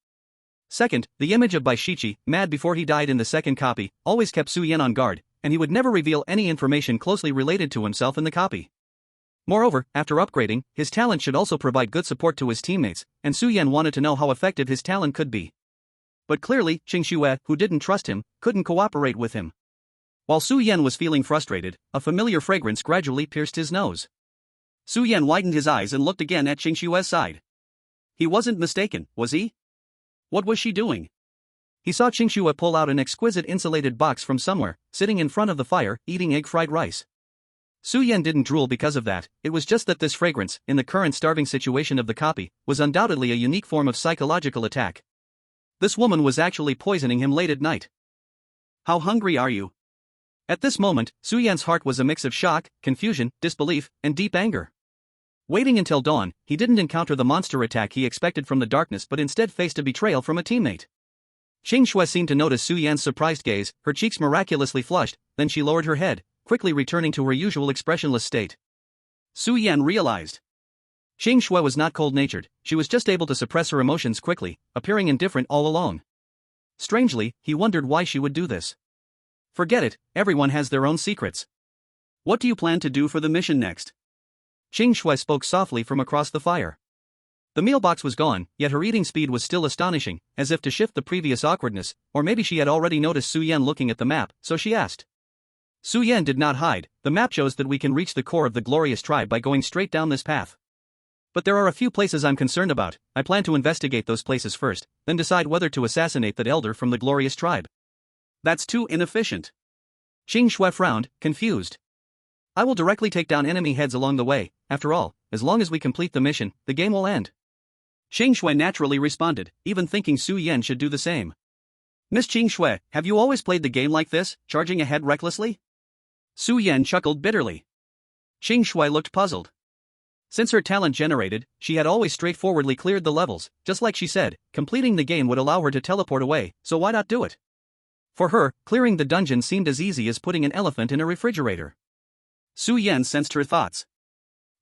Speaker 2: Second, the image of Baishichi, mad before he died in the second copy, always kept Su Yan on guard, and he would never reveal any information closely related to himself in the copy. Moreover, after upgrading, his talent should also provide good support to his teammates, and Su Yan wanted to know how effective his talent could be. But clearly, Qing Shui, who didn't trust him, couldn't cooperate with him. While Su Yan was feeling frustrated, a familiar fragrance gradually pierced his nose. Su Yan widened his eyes and looked again at Qing Shui's side. He wasn't mistaken, was he? What was she doing? He saw Qing Shui pull out an exquisite insulated box from somewhere, sitting in front of the fire, eating egg-fried rice. Su Yan didn't drool because of that. It was just that this fragrance, in the current starving situation of the copy, was undoubtedly a unique form of psychological attack. This woman was actually poisoning him late at night. How hungry are you? At this moment, Su Yan's heart was a mix of shock, confusion, disbelief, and deep anger. Waiting until dawn, he didn't encounter the monster attack he expected from the darkness but instead faced a betrayal from a teammate. Qing Shui seemed to notice Su Yan's surprised gaze, her cheeks miraculously flushed, then she lowered her head, quickly returning to her usual expressionless state.
Speaker 1: Su Yan realized.
Speaker 2: Qing Shui was not cold-natured, she was just able to suppress her emotions quickly, appearing indifferent all along. Strangely, he wondered why she would do this.
Speaker 1: Forget it, everyone has their own secrets. What do you plan to do for the mission next?
Speaker 2: Qing Shui spoke softly from across the fire. The meal box was gone, yet her eating speed was still astonishing, as if to shift the previous awkwardness, or maybe she had already noticed Su Yan looking at the map, so she asked.
Speaker 1: Su Yan did not hide. The map shows that we can reach the core of the glorious tribe by going straight down this path.
Speaker 2: But there are a few places I'm concerned about. I plan to investigate those places first, then decide whether to assassinate that elder from the glorious tribe.
Speaker 1: That's too inefficient.
Speaker 2: Qing Shui frowned, confused. I will directly take down enemy heads along the way. After all, as long as we complete the mission, the game will end.
Speaker 1: Qing Shui naturally responded, even thinking Su Yan should do the same. Miss Qing Shui, have you always played the game like this, charging ahead recklessly? Su Yan chuckled bitterly.
Speaker 2: Qing Shui looked puzzled. Since her talent generated, she had always straightforwardly cleared the levels, just like she said, completing the game would allow her to teleport away, so why not do it? For her, clearing the dungeon seemed as easy as putting an elephant in a refrigerator.
Speaker 1: Su Yan sensed her thoughts.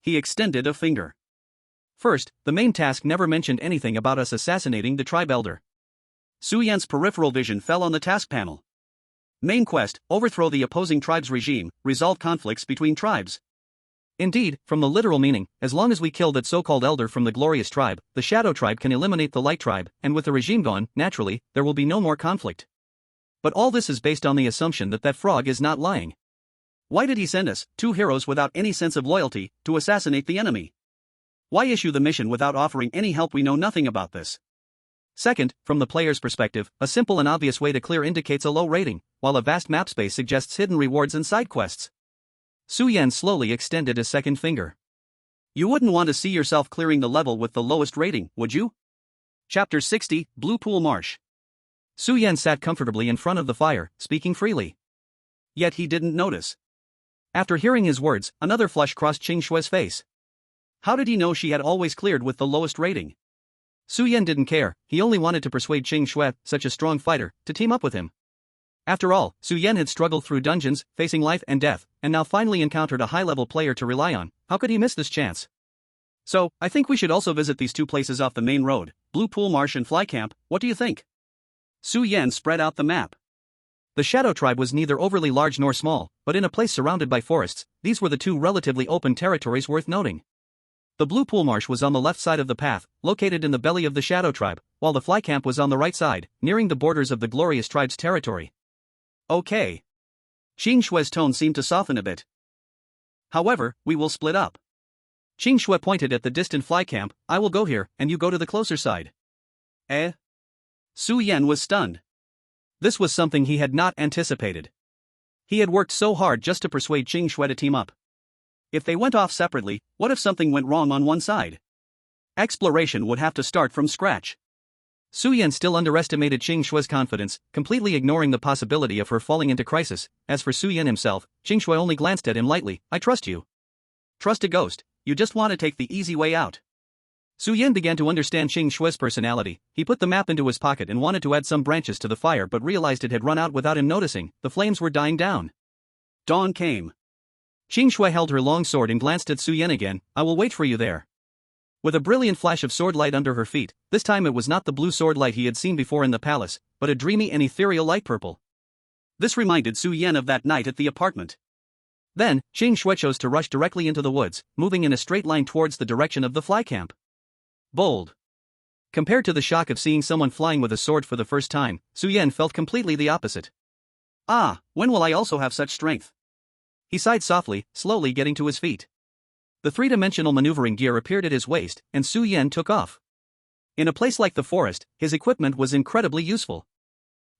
Speaker 1: He extended a finger.
Speaker 2: First, the main task never mentioned anything about us assassinating the tribe elder.
Speaker 1: Su Yan's peripheral vision fell on the task panel. Main quest, overthrow the opposing tribe's regime, resolve conflicts between tribes.
Speaker 2: Indeed, from the literal meaning, as long as we kill that so-called elder from the glorious tribe, the shadow tribe can eliminate the light tribe, and with the regime gone, naturally, there will be no more conflict. But all this is based on the assumption that frog is not lying.
Speaker 1: Why did he send us, two heroes without any sense of loyalty, to assassinate the enemy? Why issue the mission without offering any help? We know nothing about this.
Speaker 2: Second, from the player's perspective, a simple and obvious way to clear indicates a low rating, while a vast map space suggests hidden rewards and side quests. Su Yan slowly extended a second finger.
Speaker 1: You wouldn't want to see yourself clearing the level with the lowest rating, would you? Chapter 60, Blue Pool Marsh.
Speaker 2: Su Yan sat comfortably in front of the fire, speaking freely.
Speaker 1: Yet he didn't notice.
Speaker 2: After hearing his words, another flush crossed Qing Shui's face.
Speaker 1: How did he know she had always cleared with the lowest rating?
Speaker 2: Su Yan didn't care, he only wanted to persuade Qing Shui, such a strong fighter, to team up with him. After all, Su Yan had struggled through dungeons, facing life and death, and now finally encountered a high-level player to rely on. How could he miss this chance?
Speaker 1: So, I think we should also visit these two places off the main road, Blue Pool Marsh and Fly Camp. What do you think? Su Yan spread out the map.
Speaker 2: The Shadow Tribe was neither overly large nor small, but in a place surrounded by forests, these were the two relatively open territories worth noting. The Blue Pool Marsh was on the left side of the path, located in the belly of the Shadow Tribe, while the Fly Camp was on the right side, nearing the borders of the Glorious Tribe's territory.
Speaker 1: Okay. Qing Shui's tone seemed to soften a bit. However, we will split up.
Speaker 2: Qing Shui pointed at the distant Fly Camp. I will go here, and you go to the closer side.
Speaker 1: Eh? Su Yan was stunned.
Speaker 2: This was something he had not anticipated. He had worked so hard just to persuade Qing Shui to team up.
Speaker 1: If they went off separately, what if something went wrong on one side? Exploration would have to start from scratch.
Speaker 2: Su Yan still underestimated Qing Shui's confidence, completely ignoring the possibility of her falling into crisis. As for Su Yan himself, Qing Shui only glanced at him lightly. I trust you.
Speaker 1: Trust a ghost, you just want to take the easy way out.
Speaker 2: Su Yan began to understand Qing Shui's personality. He put the map into his pocket and wanted to add some branches to the fire but realized it had run out without him noticing. The flames were dying down.
Speaker 1: Dawn came.
Speaker 2: Qing Shui held her long sword and glanced at Su Yan again. I will wait for you there. With a brilliant flash of sword light under her feet, this time it was not the blue sword light he had seen before in the palace, but a dreamy and ethereal light purple.
Speaker 1: This reminded Su Yan of that night at the apartment.
Speaker 2: Then, Qing Shui chose to rush directly into the woods, moving in a straight line towards the direction of the Fly Camp. Bold. Compared to the shock of seeing someone flying with a sword for the first time, Su Yan felt completely the opposite.
Speaker 1: Ah, when will I also have such strength?
Speaker 2: He sighed softly, slowly getting to his feet. The three-dimensional maneuvering gear appeared at his waist, and Su Yan took off. In a place like the forest, his equipment was incredibly useful.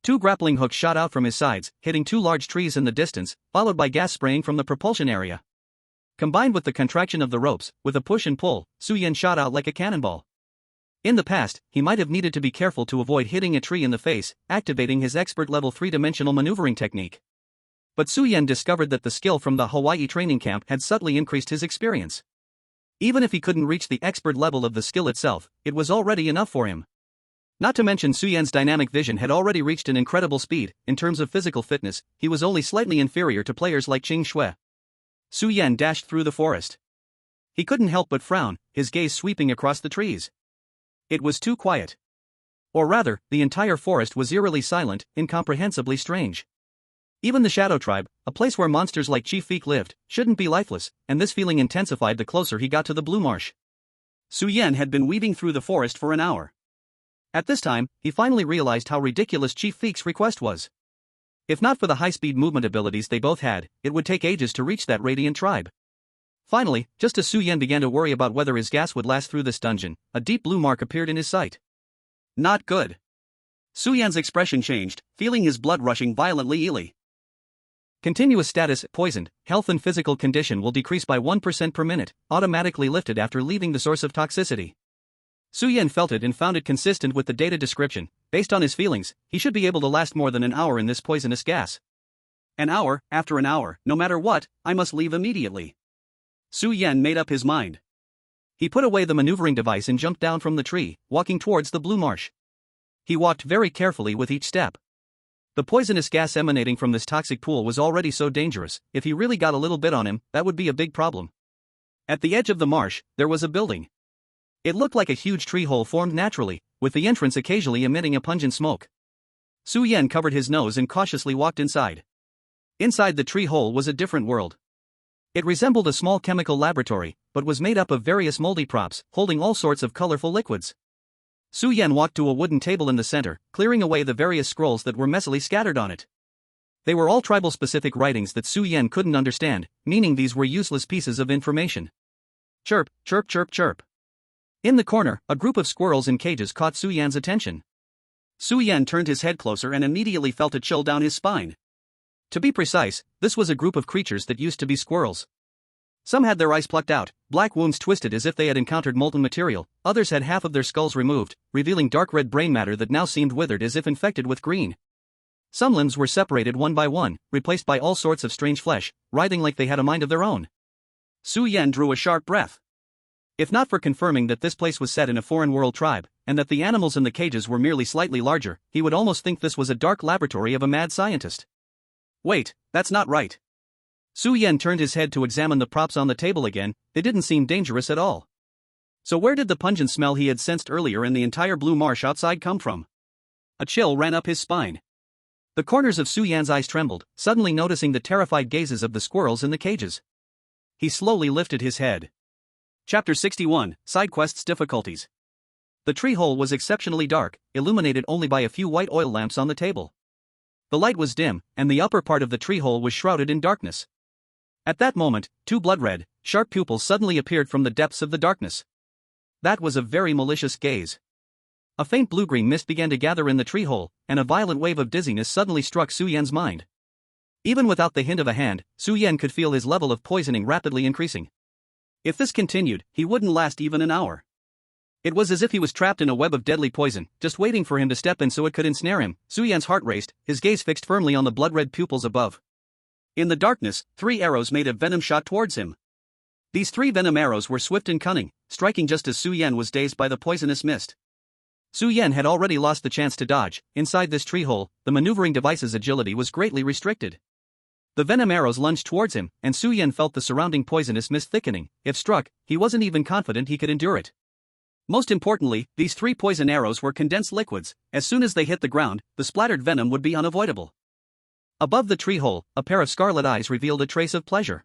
Speaker 2: 2 grappling hooks shot out from his sides, hitting 2 large trees in the distance, followed by gas spraying from the propulsion area. Combined with the contraction of the ropes, with a push and pull, Su Yan shot out like a cannonball. In the past, he might have needed to be careful to avoid hitting a tree in the face, activating his expert-level 3-dimensional maneuvering technique. But Su Yan discovered that the skill from the Hawaii training camp had subtly increased his experience. Even if he couldn't reach the expert level of the skill itself, it was already enough for him. Not to mention Su Yan's dynamic vision had already reached an incredible speed. In terms of physical fitness, he was only slightly inferior to players like Qing Shui. Su Yan dashed through the forest. He couldn't help but frown, his gaze sweeping across the trees. It was too quiet. Or rather, the entire forest was eerily silent, incomprehensibly strange. Even the Shadow Tribe, a place where monsters like Chief Feek lived, shouldn't be lifeless, and this feeling intensified the closer he got to the Blue Marsh. Su Yan had been weaving through the forest for an hour. At this time, he finally realized how ridiculous Chief Feek's request was. If not for the high-speed movement abilities they both had, it would take ages to reach that radiant tribe. Finally, just as Su Yan began to worry about whether his gas would last through this dungeon, a deep blue mark appeared in his sight. Not good. Su Yan's expression changed, feeling his blood rushing violently. Continuous status, poisoned, health and physical condition will decrease by 1% per minute, automatically lifted after leaving the source of toxicity. Su Yan felt it and found it consistent with the data description. Based on his feelings, he should be able to last more than an hour in this poisonous gas. An hour, after an hour, no matter what, I must leave immediately. Su Yan made up his mind. He put away the maneuvering device and jumped down from the tree, walking towards the Blue Marsh. He walked very carefully with each step. The poisonous gas emanating from this toxic pool was already so dangerous. If he really got a little bit on him, that would be a big problem. At the edge of the marsh, there was a building. It looked like a huge tree hole formed naturally, with the entrance occasionally emitting a pungent smoke. Su Yan covered his nose and cautiously walked inside. Inside the tree hole was a different world. It resembled a small chemical laboratory, but was made up of various moldy props, holding all sorts of colorful liquids. Su Yan walked to a wooden table in the center, clearing away the various scrolls that were messily scattered on it. They were all tribal-specific writings that Su Yan couldn't understand, meaning these were useless pieces of information. Chirp, chirp, chirp, chirp. In the corner, a group of squirrels in cages caught Su Yan's attention. Su Yan turned his head closer and immediately felt a chill down his spine. To be precise, this was a group of creatures that used to be squirrels. Some had their eyes plucked out, black wounds twisted as if they had encountered molten material, others had half of their skulls removed, revealing dark red brain matter that now seemed withered as if infected with green. Some limbs were separated one by one, replaced by all sorts of strange flesh, writhing like they had a mind of their own. Su Yan drew a sharp breath. If not for confirming that this place was set in a foreign world tribe, and that the animals in the cages were merely slightly larger, he would almost think this was a dark laboratory of a mad scientist. Wait, that's not right. Su Yan turned his head to examine the props on the table again. They didn't seem dangerous at all. So where did the pungent smell he had sensed earlier in the entire Blue Marsh outside come from? A chill ran up his spine. The corners of Su Yan's eyes trembled, suddenly noticing the terrified gazes of the squirrels in the cages. He slowly lifted his head. Chapter 61, Side Quests Difficulties. The tree hole was exceptionally dark, illuminated only by a few white oil lamps on the table. The light was dim, and the upper part of the tree hole was shrouded in darkness. At that moment, two blood-red, sharp pupils suddenly appeared from the depths of the darkness. That was a very malicious gaze. A faint blue-green mist began to gather in the tree hole, and a violent wave of dizziness suddenly struck Su Yan's mind. Even without the hint of a hand, Su Yan could feel his level of poisoning rapidly increasing. If this continued, he wouldn't last even an hour. It was as if he was trapped in a web of deadly poison, just waiting for him to step in so it could ensnare him. Su Yan's heart raced, his gaze fixed firmly on the blood-red pupils above. In the darkness, 3 arrows made a venom shot towards him. These 3 venom arrows were swift and cunning, striking just as Su Yan was dazed by the poisonous mist. Su Yan had already lost the chance to dodge. Inside this tree hole, the maneuvering device's agility was greatly restricted. The venom arrows lunged towards him, and Su Yan felt the surrounding poisonous mist thickening. If struck, he wasn't even confident he could endure it. Most importantly, these 3 poison arrows were condensed liquids. As soon as they hit the ground, the splattered venom would be unavoidable. Above the tree hole, a pair of scarlet eyes revealed a trace of pleasure.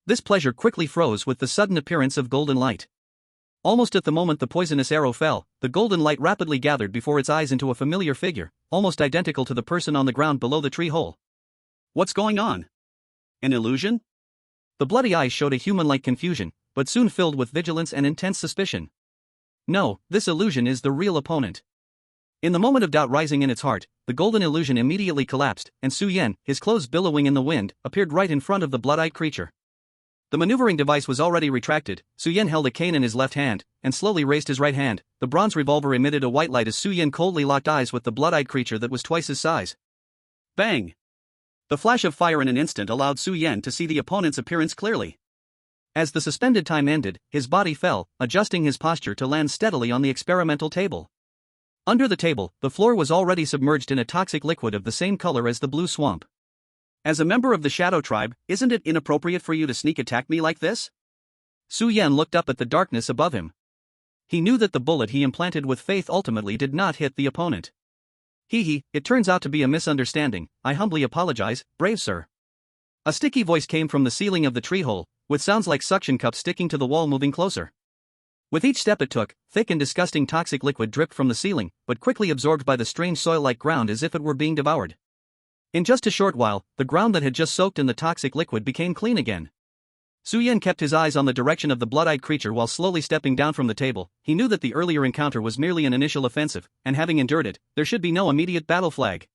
Speaker 2: This pleasure quickly froze with the sudden appearance of golden light. Almost at the moment the poisonous arrow fell, the golden light rapidly gathered before its eyes into a familiar figure, almost identical to the person on the ground below the tree hole. What's going on? An illusion? The bloody eyes showed a human-like confusion, but soon filled with vigilance and intense suspicion. No, this illusion is the real opponent. In the moment of doubt rising in its heart, the golden illusion immediately collapsed, and Su Yan, his clothes billowing in the wind, appeared right in front of the blood-eyed creature. The maneuvering device was already retracted. Su Yan held a cane in his left hand, and slowly raised his right hand. The bronze revolver emitted a white light as Su Yan coldly locked eyes with the blood-eyed creature that was twice his size. Bang! The flash of fire in an instant allowed Su Yan to see the opponent's appearance clearly. As the suspended time ended, his body fell, adjusting his posture to land steadily on the experimental table. Under the table, the floor was already submerged in a toxic liquid of the same color as the blue swamp.
Speaker 1: As a member of the Shadow Tribe, isn't it inappropriate for you to sneak attack me like this?
Speaker 2: Su Yan looked up at the darkness above him. He knew that the bullet he implanted with faith ultimately did not hit the opponent. It turns out to be a misunderstanding. I humbly apologize, brave sir. A sticky voice came from the ceiling of the tree hole, with sounds like suction cups sticking to the wall moving closer. With each step it took, thick and disgusting toxic liquid dripped from the ceiling, but quickly absorbed by the strange soil-like ground as if it were being devoured. In just a short while, the ground that had just soaked in the toxic liquid became clean again. Su Yan kept his eyes on the direction of the blood-eyed creature while slowly stepping down from the table. He knew that the earlier encounter was merely an initial offensive, and having endured it, there should be no immediate battle flag.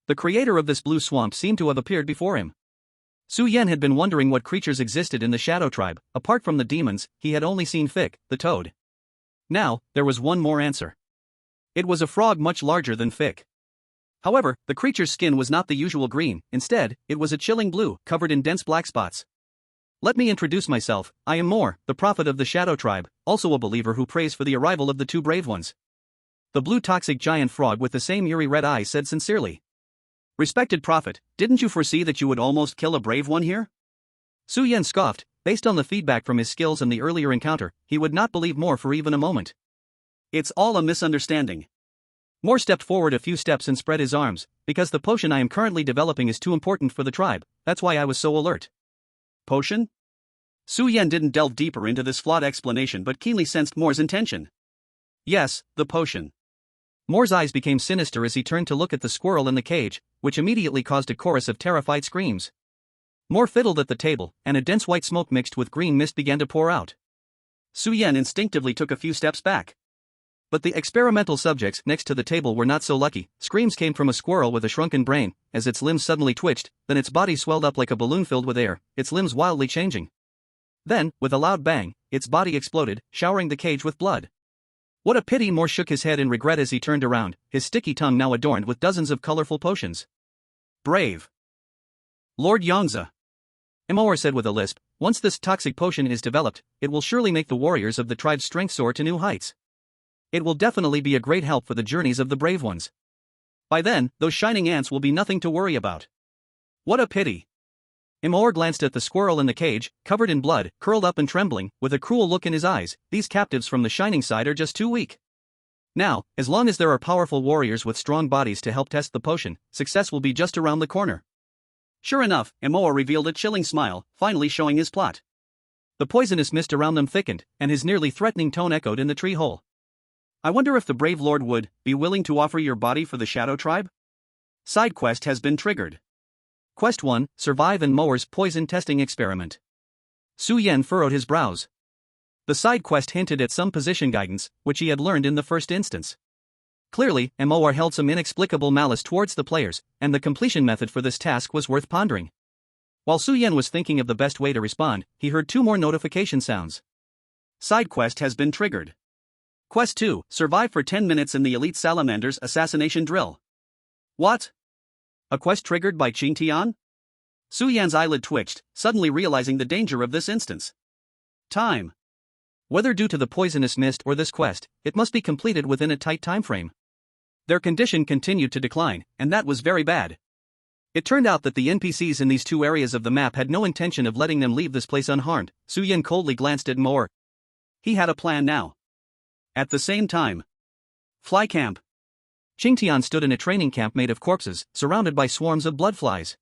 Speaker 2: The creator of this blue swamp seemed to have appeared before him. Su Yan had been wondering what creatures existed in the Shadow Tribe. Apart from the demons, he had only seen Fick, the toad. Now, there was one more answer. It was a frog much larger than Fick. However, the creature's skin was not the usual green. Instead, it was a chilling blue, covered in dense black spots. Let me introduce myself. I am Mor, the prophet of the Shadow Tribe, also a believer who prays for the arrival of the two brave ones. The blue toxic giant frog with the same eerie red eyes said sincerely.
Speaker 1: Respected prophet, didn't you foresee that you would almost kill a brave one here?
Speaker 2: Su Yan scoffed. Based on the feedback from his skills and the earlier encounter, he would not believe Mor for even a moment.
Speaker 1: It's all a misunderstanding.
Speaker 2: Mor stepped forward a few steps and spread his arms. Because the potion I am currently developing is too important for the tribe, that's why I was so alert.
Speaker 1: Potion? Su Yan didn't delve deeper into this flawed explanation but keenly sensed Mor's intention. Yes, the potion.
Speaker 2: Mor's eyes became sinister as he turned to look at the squirrel in the cage, which immediately caused a chorus of terrified screams. Mor fiddled at the table, and a dense white smoke mixed with green mist began to pour out.
Speaker 1: Su Yan instinctively took a few steps back.
Speaker 2: But the experimental subjects next to the table were not so lucky. Screams came from a squirrel with a shrunken brain, as its limbs suddenly twitched, then its body swelled up like a balloon filled with air, its limbs wildly changing. Then, with a loud bang, its body exploded, showering the cage with blood. What a pity! Mor shook his head in regret as he turned around, his sticky tongue now adorned with dozens of colorful potions.
Speaker 1: Brave Lord Yongza,
Speaker 2: Mor said with a lisp, once this toxic potion is developed, it will surely make the warriors of the tribe's strength soar to new heights. It will definitely be a great help for the journeys of the brave ones. By then, those shining ants will be nothing to worry about.
Speaker 1: What a pity.
Speaker 2: Mor glanced at the squirrel in the cage, covered in blood, curled up and trembling, with a cruel look in his eyes. These captives from the shining side are just too weak. Now, as long as there are powerful warriors with strong bodies to help test the potion, success will be just around the corner.
Speaker 1: Sure enough, Mor revealed a chilling smile, finally showing his plot.
Speaker 2: The poisonous mist around them thickened, and his nearly threatening tone echoed in the tree hole.
Speaker 1: I wonder if the brave lord would be willing to offer your body for the Shadow Tribe? Side quest has been triggered.
Speaker 2: Quest 1, Survive in Mor's Poison Testing Experiment. Su Yan furrowed his brows. The side quest hinted at some position guidance, which he had learned in the first instance. Clearly, Mor held some inexplicable malice towards the players, and the completion method for this task was worth pondering. While Su Yan was thinking of the best way to respond, he heard two more notification sounds.
Speaker 1: Side quest has been triggered. Quest 2, Survive for 10 minutes in the Elite Salamander's assassination drill. What? A quest triggered by Qingtian? Su Yan's eyelid twitched, suddenly realizing the danger of this instance. Time.
Speaker 2: Whether due to the poisonous mist or this quest, it must be completed within a tight time frame.
Speaker 1: Their condition continued to decline, and that was very bad. It turned out that the NPCs in these two areas of the map had no intention of letting them leave this place unharmed. Su Yan coldly glanced at Mor. He had a plan now. At the same time. Fly camp.
Speaker 2: Qingtian stood in a training camp made of corpses, surrounded by swarms of blood flies.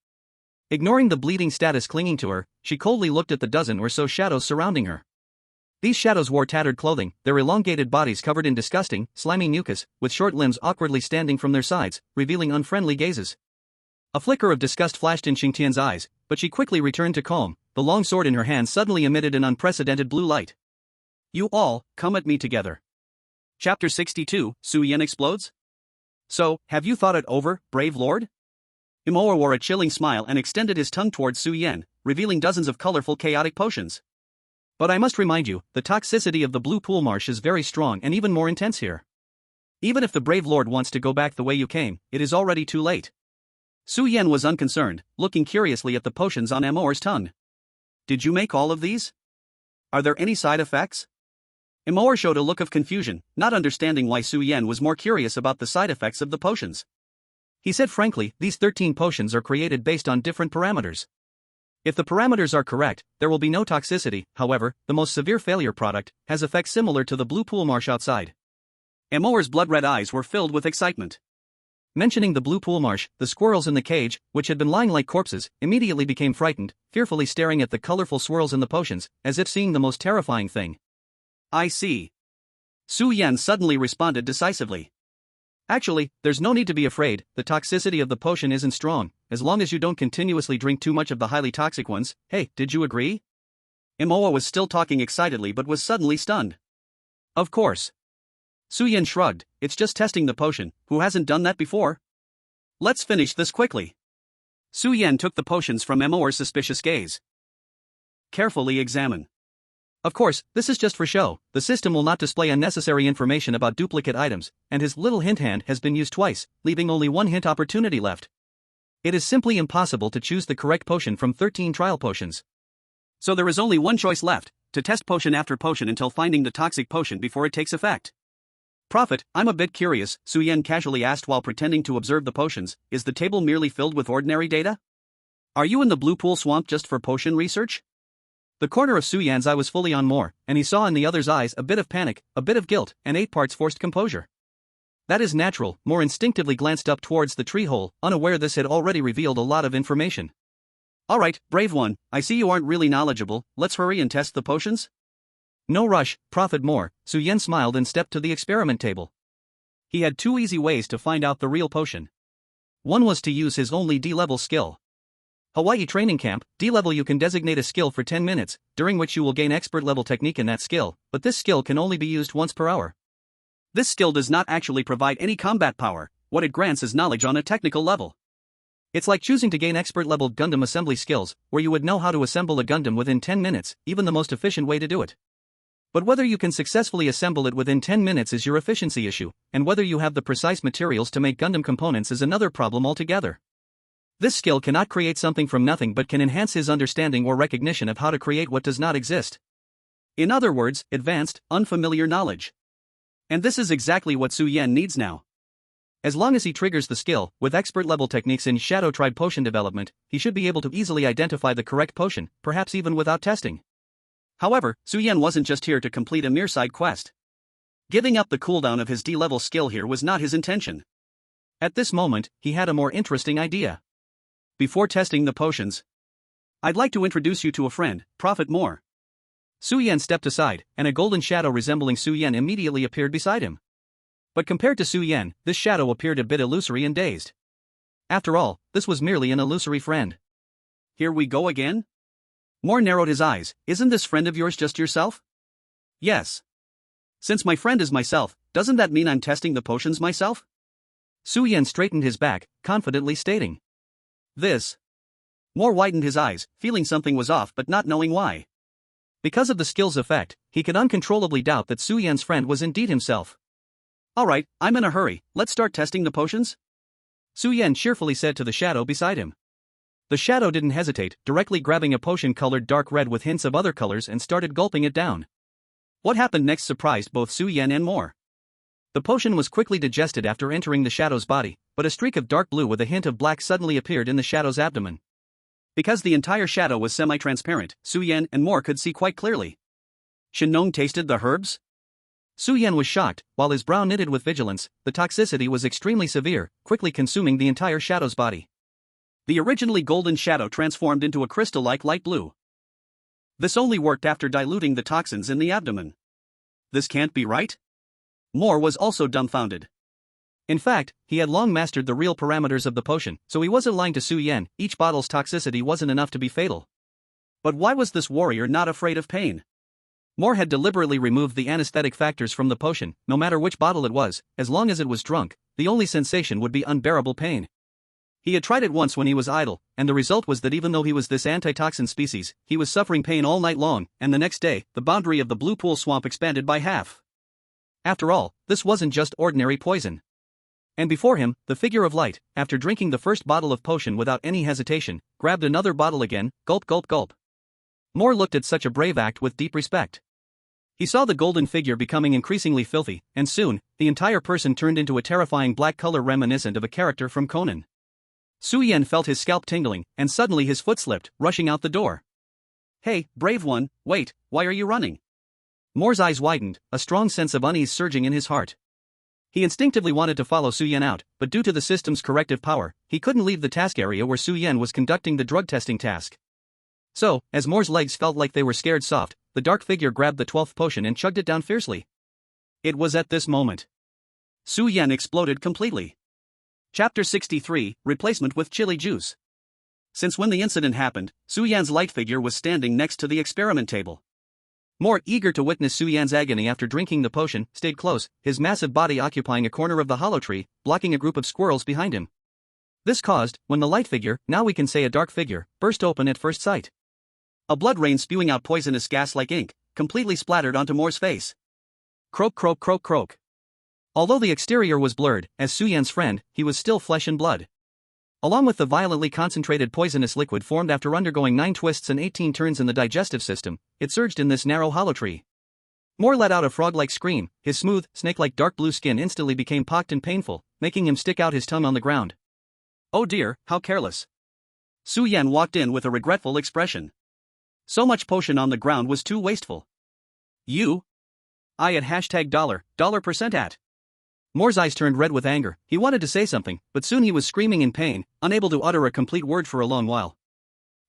Speaker 2: Ignoring the bleeding status clinging to her, she coldly looked at the dozen or so shadows surrounding her. These shadows wore tattered clothing, their elongated bodies covered in disgusting, slimy mucus, with short limbs awkwardly standing from their sides, revealing unfriendly gazes. A flicker of disgust flashed in Qingtian's eyes, but she quickly returned to calm. The long sword in her hand suddenly emitted an unprecedented blue light. You all, come at me together. Chapter 62, Su Yan explodes? So, have you thought it over, brave lord? Mor wore a chilling smile and extended his tongue towards Su Yan, revealing dozens of colorful chaotic potions. But I must remind you, the toxicity of the blue pool marsh is very strong and even more intense here. Even if the brave lord wants to go back the way you came, it is already too late. Su Yan was unconcerned, looking curiously at the potions on Mor's tongue. Did you make all of these?
Speaker 1: Are there any side effects? Imoa showed a look of confusion, not understanding why Su Yan was more curious about the side effects of the potions. He said frankly, these 13 potions are created based on different parameters. If the parameters are correct, there will be no toxicity. However, the most severe failure product has effects similar to the blue pool marsh outside. Imoa's blood-red eyes were filled with excitement. Mentioning the blue pool marsh, the squirrels in the cage, which had been lying like corpses, immediately became frightened, fearfully staring at the colorful swirls in the potions, as if seeing the most terrifying thing. I see. Su Yan suddenly responded decisively. Actually, there's no need to be afraid, the toxicity of the potion isn't strong, as long as you don't continuously drink too much of the highly toxic ones. Hey, did you agree? Imoa was still talking excitedly but was suddenly stunned. Of course. Su Yan shrugged, it's just testing the potion, who hasn't done that before? Let's finish this quickly. Su Yan took the potions from Imoa's suspicious gaze. Carefully examine. Of course, this is just for show, the system will not display unnecessary information about duplicate items, and his little hint hand has been used twice, leaving only one hint opportunity left. It is simply impossible to choose the correct potion from 13 trial potions. So there is only one choice left, to test potion after potion until finding the toxic potion before it takes effect. Prophet, I'm a bit curious, Su Yan casually asked while pretending to observe the potions, is the table merely filled with ordinary data? Are you in the Blue Pool Swamp just for potion research? The corner of Su Yan's eye was fully on Moore, and he saw in the other's eyes a bit of panic, a bit of guilt, and 8 parts forced composure. That is natural. Moore instinctively glanced up towards the tree hole, unaware this had already revealed a lot of information. Alright, brave one, I see you aren't really knowledgeable, let's hurry and test the potions? No rush, Prophet Moore, Su Yan smiled and stepped to the experiment table. He had 2 easy ways to find out the real potion. One was to use his only D-level skill. Hawaii Training Camp, D-level you can designate a skill for 10 minutes, during which you will gain expert-level technique in that skill, but this skill can only be used once per hour. This skill does not actually provide any combat power, what it grants is knowledge on a technical level. It's like choosing to gain expert-level Gundam assembly skills, where you would know how to assemble a Gundam within 10 minutes, even the most efficient way to do it. But whether you can successfully assemble it within 10 minutes is your efficiency issue, and whether you have the precise materials to make Gundam components is another problem altogether. This skill cannot create something from nothing but can enhance his understanding or recognition of how to create what does not exist. In other words, advanced, unfamiliar knowledge. And this is exactly what Su Yan needs now. As long as he triggers the skill, with expert-level techniques in Shadow Tribe potion development, he should be able to easily identify the correct potion, perhaps even without testing. However, Su Yan wasn't just here to complete a mere side quest. Giving up the cooldown of his D-level skill here was not his intention. At this moment, he had a more interesting idea. Before testing the potions, I'd like to introduce you to a friend, Prophet Moore. Su Yan stepped aside, and a golden shadow resembling Su Yan immediately appeared beside him. But compared to Su Yan, this shadow appeared a bit illusory and dazed. After all, this was merely an illusory friend. Here we go again? Moore narrowed his eyes, isn't this friend of yours just yourself? Yes. Since my friend is myself, doesn't that mean I'm testing the potions myself? Su Yan straightened his back, confidently stating. This. Moore widened his eyes, feeling something was off but not knowing why. Because of the skill's effect, he could uncontrollably doubt that Su Yan's friend was indeed himself. Alright, I'm in a hurry, let's start testing the potions? Su Yan cheerfully said to the shadow beside him. The shadow didn't hesitate, directly grabbing a potion colored dark red with hints of other colors and started gulping it down. What happened next surprised both Su Yan and Moore. The potion was quickly digested after entering the shadow's body, but a streak of dark blue with a hint of black suddenly appeared in the shadow's abdomen. Because the entire shadow was semi-transparent, Su Yan and Moore could see quite clearly. Shinnong tasted the herbs? Su Yan was shocked, while his brow knitted with vigilance. The toxicity was extremely severe, quickly consuming the entire shadow's body. The originally golden shadow transformed into a crystal-like light blue. This only worked after diluting the toxins in the abdomen. This can't be right? Moore was also dumbfounded. In fact, he had long mastered the real parameters of the potion, so he wasn't lying to Su Yan, each bottle's toxicity wasn't enough to be fatal. But why was this warrior not afraid of pain? Moore had deliberately removed the anesthetic factors from the potion, no matter which bottle it was, as long as it was drunk, the only sensation would be unbearable pain. He had tried it once when he was idle, and the result was that even though he was this antitoxin species, he was suffering pain all night long, and the next day, the boundary of the Blue Pool Swamp expanded by half. After all, this wasn't just ordinary poison. And before him, the figure of light, after drinking the first bottle of potion without any hesitation, grabbed another bottle again, gulp gulp gulp.
Speaker 2: Moore looked at such a brave act with deep respect. He saw the golden figure becoming increasingly filthy, and soon, the entire person turned into a terrifying black color reminiscent of a character from Conan. Su Yan felt his scalp tingling, and suddenly his foot slipped, rushing out the door.
Speaker 1: Hey, brave one, wait, why are you running?
Speaker 2: Moore's eyes widened, a strong sense of unease surging in his heart. He instinctively wanted to follow Su Yan out, but due to the system's corrective power, he couldn't leave the task area where Su Yan was conducting the drug testing task. So, as Moore's legs felt like they were scared soft, the dark figure grabbed the 12th potion and chugged it down fiercely.
Speaker 1: It was at this moment Su Yan exploded completely. Chapter 63, Replacement with Chili Juice. Since when the incident happened, Su Yan's light figure was standing next to the experiment table. Moore, eager to witness Su Yan's agony after drinking the potion, stayed close, his massive body occupying a corner of the hollow tree, blocking a group of squirrels behind him. This caused, when the light figure, now we can say a dark figure, burst open at first sight. A blood rain spewing out poisonous gas like ink, completely splattered onto Moore's face.
Speaker 2: Croak, croak, croak, croak. Although the exterior was blurred, as Su Yan's friend, he was still flesh and blood. Along with the violently concentrated poisonous liquid formed after undergoing 9 twists and 18 turns in the digestive system, it surged in this narrow hollow tree. Moore let out a frog-like scream, his smooth, snake-like dark blue skin instantly became pocked and painful, making him stick out his tongue on the ground.
Speaker 1: Oh dear, how careless. Su Yan walked in with a regretful expression. So much potion on the ground was too wasteful. I at $$ at.
Speaker 2: Moore's eyes turned red with anger. He wanted to say something, but soon he was screaming in pain, unable to utter a complete word for a long while.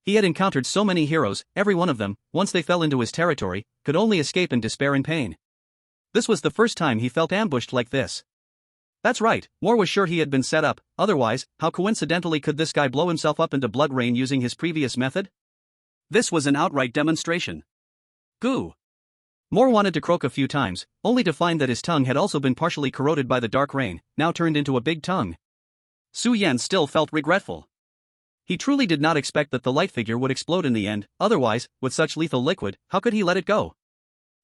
Speaker 2: He had encountered so many heroes, every one of them, once they fell into his territory, could only escape in despair and pain. This was the first time he felt ambushed like this. That's right, Moore was sure he had been set up, otherwise, how coincidentally could this guy blow himself up into blood rain using his previous method?
Speaker 1: This was an outright demonstration. Goo!
Speaker 2: Moore wanted to croak a few times, only to find that his tongue had also been partially corroded by the dark rain, now turned into a big tongue.
Speaker 1: Su Yan still felt regretful. He truly did not expect that the light figure would explode in the end, otherwise, with such lethal liquid, how could he let it go?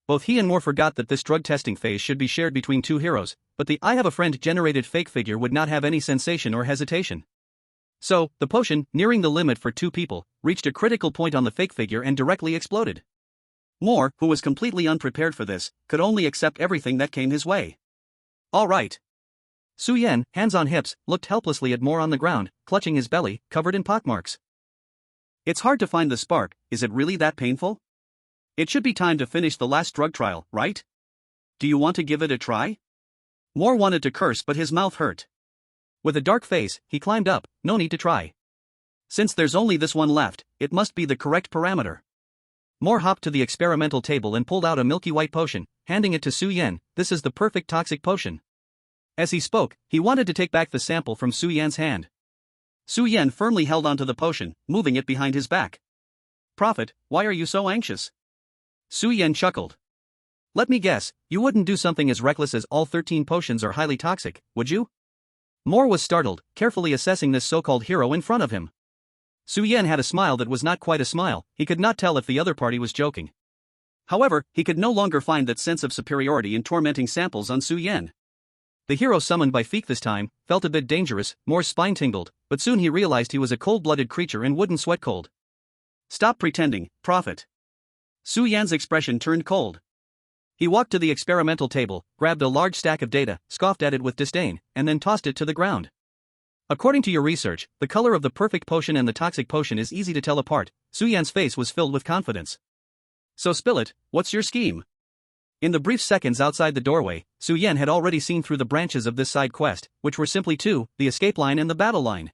Speaker 1: Both he and Moore forgot that this drug testing phase should be shared between two heroes, but the I have a friend generated fake figure would not have any sensation or hesitation. So, the potion, nearing the limit for 2 people, reached a critical point on the fake figure and directly exploded. Moore, who was completely unprepared for this, could only accept everything that came his way. All right.
Speaker 2: Su Yan, hands on hips, looked helplessly at Moore on the ground, clutching his belly, covered in pockmarks.
Speaker 1: It's hard to find the spark, is it really that painful? It should be time to finish the last drug trial, right? Do you want to give it a try? Moore wanted to curse but his mouth hurt.
Speaker 2: With a dark face, he climbed up, no need to try.
Speaker 1: Since there's only this one left, it must be the correct parameter.
Speaker 2: Moore hopped to the experimental table and pulled out a milky white potion, handing it to Su Yan. This is the perfect toxic potion. As he spoke, he wanted to take back the sample from Su Yan's hand.
Speaker 1: Su Yan firmly held onto the potion, moving it behind his back. Prophet, why are you so anxious?
Speaker 2: Su Yan chuckled. Let me guess, you wouldn't do something as reckless as all 13 potions are highly toxic, would you? Moore was startled, carefully assessing this so-called hero in front of him. Su Yan had a smile that was not quite a smile, he could not tell if the other party was joking.
Speaker 1: However, he could no longer find that sense of superiority in tormenting samples on Su Yan.
Speaker 2: The hero summoned by Feek this time felt a bit dangerous, Moore's spine tingled, but soon he realized he was a cold-blooded creature and wouldn't sweat cold.
Speaker 1: Stop pretending, Prophet. Su Yan's expression turned cold.
Speaker 2: He walked to the experimental table, grabbed a large stack of data, scoffed at it with disdain, and then tossed it to the ground. According to your research, the color of the perfect potion and the toxic potion is easy to tell apart. Su Yan's face was filled with confidence.
Speaker 1: So spill it, what's your scheme?
Speaker 2: In the brief seconds outside the doorway, Su Yan had already seen through the branches of this side quest, which were simply 2, the escape line and the battle line.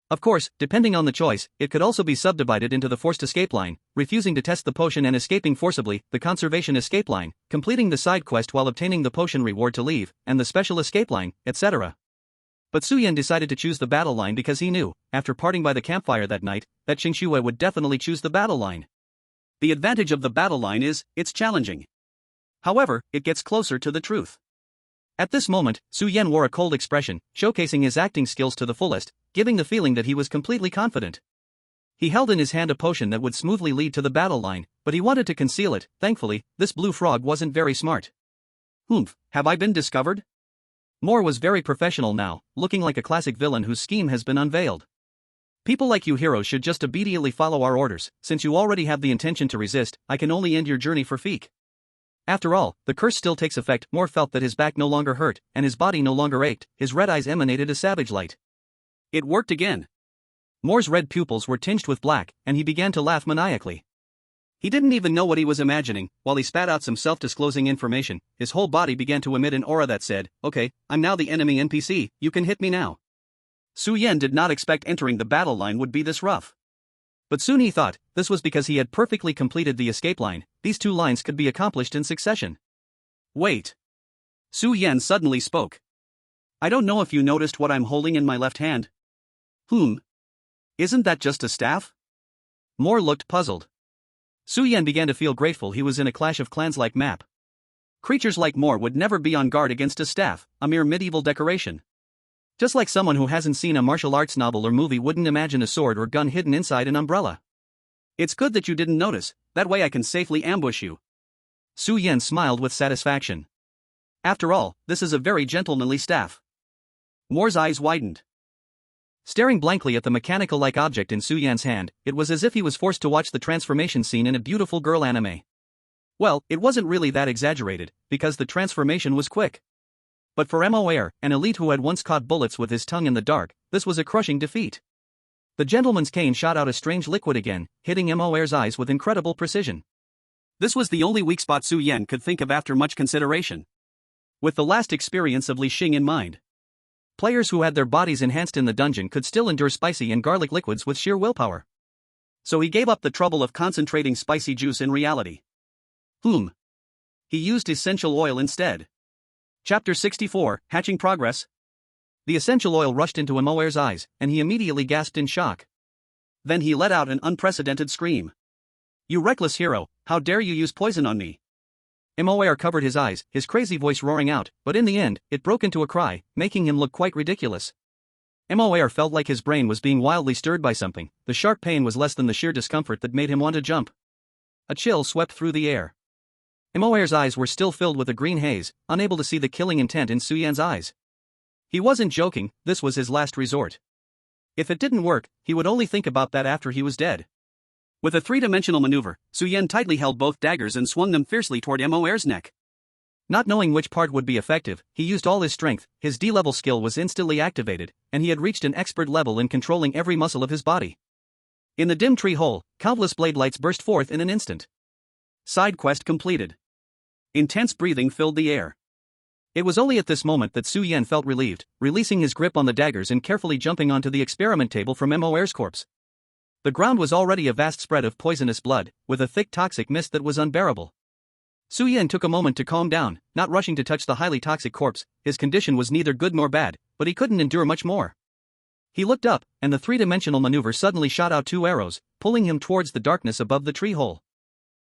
Speaker 2: Of course, depending on the choice, it could also be subdivided into the forced escape line, refusing to test the potion and escaping forcibly, the conservation escape line, completing the side quest while obtaining the potion reward to leave, and the special escape line, etc. But Su Yan decided to choose the battle line because he knew, after parting by the campfire that night, that Xingxue would definitely choose the battle line.
Speaker 1: The advantage of the battle line is, it's challenging. However, it gets closer to the truth.
Speaker 2: At this moment, Su Yan wore a cold expression, showcasing his acting skills to the fullest, giving the feeling that he was completely confident. He held in his hand a potion that would smoothly lead to the battle line, but he wanted to conceal it. Thankfully, this blue frog wasn't very smart.
Speaker 1: Humph, have I been discovered?
Speaker 2: Moore was very professional now, looking like a classic villain whose scheme has been unveiled. People like you heroes should just obediently follow our orders. Since you already have the intention to resist, I can only end your journey for Feek. After all, the curse still takes effect. Moore felt that his back no longer hurt, and his body no longer ached. His red eyes emanated a savage light. It worked again. Moore's red pupils were tinged with black, and he began to laugh maniacally. He didn't even know what he was imagining. While he spat out some self-disclosing information, his whole body began to emit an aura that said, "Okay, I'm now the enemy NPC, you can hit me now." Su Yan did not expect entering the battle line would be this rough. But soon he thought, this was because he had perfectly completed the escape line. These two lines could be accomplished in succession. Wait. Su Yan suddenly spoke. I don't know if you noticed what I'm holding in my left hand. Isn't that just a staff? Moore looked puzzled. Su Yan began to feel grateful he was in a Clash of Clans-like map. Creatures like Moore would never be on guard against a staff, a mere medieval decoration. Just like someone who hasn't seen a martial arts novel or movie wouldn't imagine a sword or gun hidden inside an umbrella. It's good that you didn't notice, that way I can safely ambush you. Su Yan smiled with satisfaction. After all, this is a very gentlemanly staff. Moore's eyes widened. Staring blankly at the mechanical-like object in Su Yan's hand, it was as if he was forced to watch the transformation scene in a beautiful girl anime. Well, it wasn't really that exaggerated, because the transformation was quick. But for Moer, an elite who had once caught bullets with his tongue in the dark, this was a crushing defeat. The gentleman's cane shot out a strange liquid again, hitting Moer's eyes with incredible precision. This was the only weak spot Su Yan could think of after much consideration. With the last experience of Li Xing in mind, players who had their bodies enhanced in the dungeon could still endure spicy and garlic liquids with sheer willpower. So he gave up the trouble of concentrating spicy juice in reality. He used essential oil instead. Chapter 64, Hatching Progress. The essential oil rushed into Moer's eyes, and he immediately gasped in shock. Then he let out an unprecedented scream. You reckless hero, how dare you use poison on me? Moer covered his eyes, his crazy voice roaring out, but in the end, it broke into a cry, making him look quite ridiculous. Moer felt like his brain was being wildly stirred by something. The sharp pain was less than the sheer discomfort that made him want to jump. A chill swept through the air. Moer's eyes were still filled with a green haze, unable to see the killing intent in Su Yan's eyes. He wasn't joking, this was his last resort. If it didn't work, he would only think about that after he was dead. With a three-dimensional maneuver, Su Yan tightly held both daggers and swung them fiercely toward Moer's neck. Not knowing which part would be effective, he used all his strength. His D-level skill was instantly activated, and he had reached an expert level in controlling every muscle of his body. In the dim tree hole, countless blade lights burst forth in an instant. Side quest completed. Intense breathing filled the air. It was only at this moment that Su Yan felt relieved, releasing his grip on the daggers and carefully jumping onto the experiment table from Moer's corpse. The ground was already a vast spread of poisonous blood, with a thick toxic mist that was unbearable. Su Yan took a moment to calm down, not rushing to touch the highly toxic corpse. His condition was neither good nor bad, but he couldn't endure much more. He looked up, and the three-dimensional maneuver suddenly shot out two arrows, pulling him towards the darkness above the tree hole.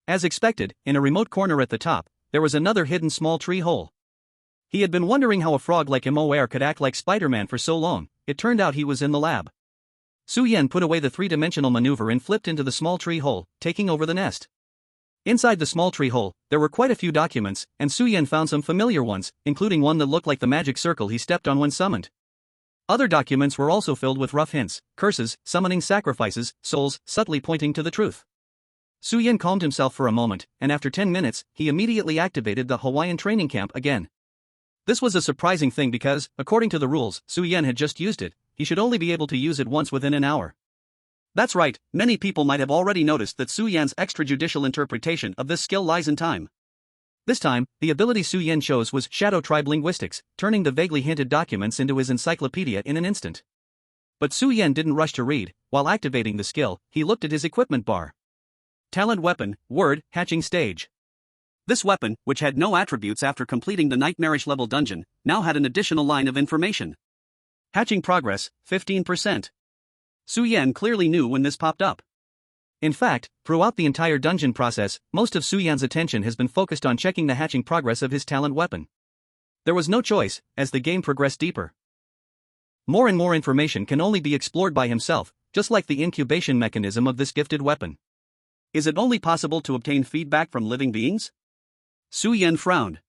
Speaker 2: As expected, in a remote corner at the top, there was another hidden small tree hole. He had been wondering how a frog like Moer could act like Spider-Man for so long. It turned out he was in the lab. Su Yan put away the three-dimensional maneuver and flipped into the small tree hole, taking over the nest. Inside the small tree hole, there were quite a few documents, and Su Yan found some familiar ones, including one that looked like the magic circle he stepped on when summoned. Other documents were also filled with rough hints, curses, summoning sacrifices, souls, subtly pointing to the truth. Su Yan calmed himself for a moment, and after 10 minutes, he immediately activated the Hawaiian training camp again. This was a surprising thing because, according to the rules, Su Yan had just used it. He should only be able to use it once within an hour. That's right, many people might have already noticed that Su Yan's extrajudicial interpretation of this skill lies in time. This time, the ability Su Yan chose was Shadow Tribe Linguistics, turning the vaguely hinted documents into his encyclopedia in an instant. But Su Yan didn't rush to read. While activating the skill, he looked at his equipment bar. Talent Weapon, Word, Hatching Stage. This weapon, which had no attributes after completing the nightmarish level dungeon, now had an additional line of information. Hatching progress, 15%. Su Yan clearly knew when this popped up. In fact, throughout the entire dungeon process, most of Su Yan's attention has been focused on checking the hatching progress of his talent weapon. There was no choice, as the game progressed deeper. More and more information can only be explored by himself, just like the incubation mechanism of this gifted weapon. Is it only possible to obtain feedback from living beings? Su Yan frowned.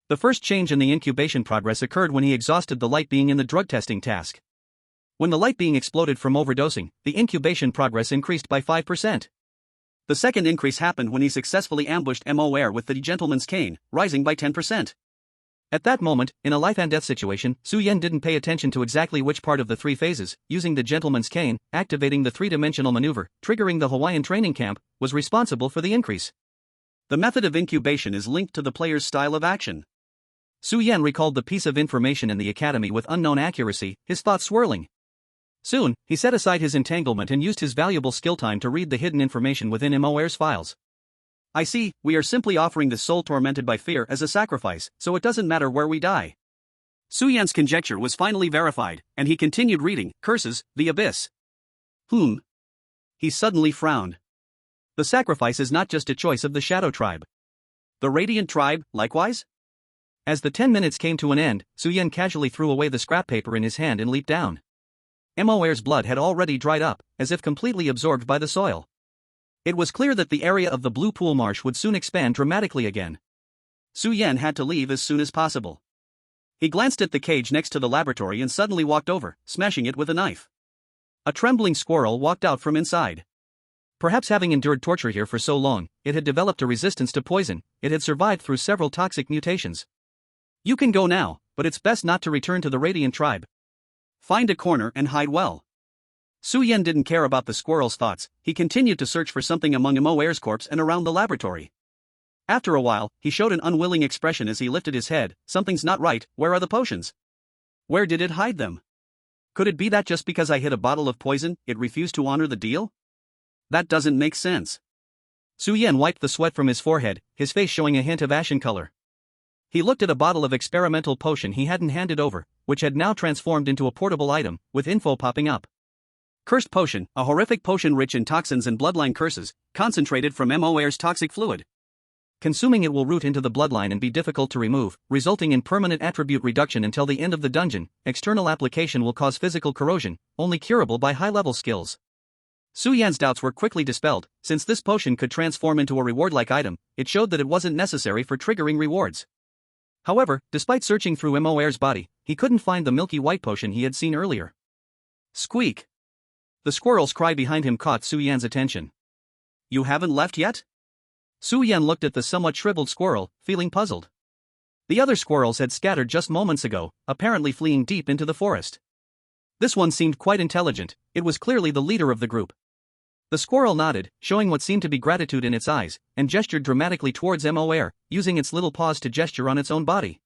Speaker 2: The first change in the incubation progress occurred when he exhausted the light being in the drug testing task. When the light being exploded from overdosing, the incubation progress increased by 5%.
Speaker 1: The second increase happened when he successfully ambushed Mo with the gentleman's cane, rising by 10%.
Speaker 2: At that moment, in a life and death situation, Su Yan didn't pay attention to exactly which part of the three phases, using the gentleman's cane, activating the three-dimensional maneuver, triggering the Hawaiian training camp, was responsible for the increase.
Speaker 1: The method of incubation is linked to the player's style of action.
Speaker 2: Su Yan recalled the piece of information in the academy with unknown accuracy, his thoughts swirling. Soon, he set aside his entanglement and used his valuable skill time to read the hidden information within Mo's files.
Speaker 1: I see, we are simply offering the soul tormented by fear as a sacrifice, so it doesn't matter where we die. Su Yan's conjecture was finally verified, and he continued reading, Curses, the Abyss. He suddenly frowned.
Speaker 2: The sacrifice is not just a choice of the Shadow Tribe.
Speaker 1: The Radiant Tribe, likewise?
Speaker 2: As the 10 minutes came to an end, Su Yan casually threw away the scrap paper in his hand and leaped down. Mo's blood had already dried up, as if completely absorbed by the soil. It was clear that the area of the Blue Pool Marsh would soon expand dramatically again.
Speaker 1: Su Yan had to leave as soon as possible. He glanced at the cage next to the laboratory and suddenly walked over, smashing it with a knife. A trembling squirrel walked out from inside.
Speaker 2: Perhaps having endured torture here for so long, it had developed a resistance to poison. It had survived through several toxic mutations.
Speaker 1: You can go now, but it's best not to return to the Radiant Tribe. Find a corner and hide well. Su Yan didn't care about the squirrel's thoughts. He continued to search for something among Mo's corpse and around the laboratory. After a while, he showed an unwilling expression as he lifted his head. Something's not right. Where are the potions? Where did it hide them? Could it be that just because I hid a bottle of poison, it refused to honor the deal? That doesn't make sense.
Speaker 2: Su Yan wiped the sweat from his forehead, his face showing a hint of ashen color. He looked at a bottle of experimental potion he hadn't handed over, which had now transformed into a portable item, with info popping up.
Speaker 1: Cursed potion, a horrific potion rich in toxins and bloodline curses, concentrated from Mo's toxic fluid.
Speaker 2: Consuming it will root into the bloodline and be difficult to remove, resulting in permanent attribute reduction until the end of the dungeon. External application will cause physical corrosion, only curable by high-level skills.
Speaker 1: Su Yan's doubts were quickly dispelled. Since this potion could transform into a reward-like item, it showed that it wasn't necessary for triggering rewards.
Speaker 2: However, despite searching through Mo's body, he couldn't find the milky white potion he had seen earlier.
Speaker 1: Squeak!
Speaker 2: The squirrel's cry behind him caught Su Yan's attention.
Speaker 1: You haven't left yet?
Speaker 2: Su Yan looked at the somewhat shriveled squirrel, feeling puzzled. The other squirrels had scattered just moments ago, apparently fleeing deep into the forest. This one seemed quite intelligent. It was clearly the leader of the group. The squirrel nodded, showing what seemed to be gratitude in its eyes, and gestured dramatically towards Mo, using its little paws to gesture on its own body.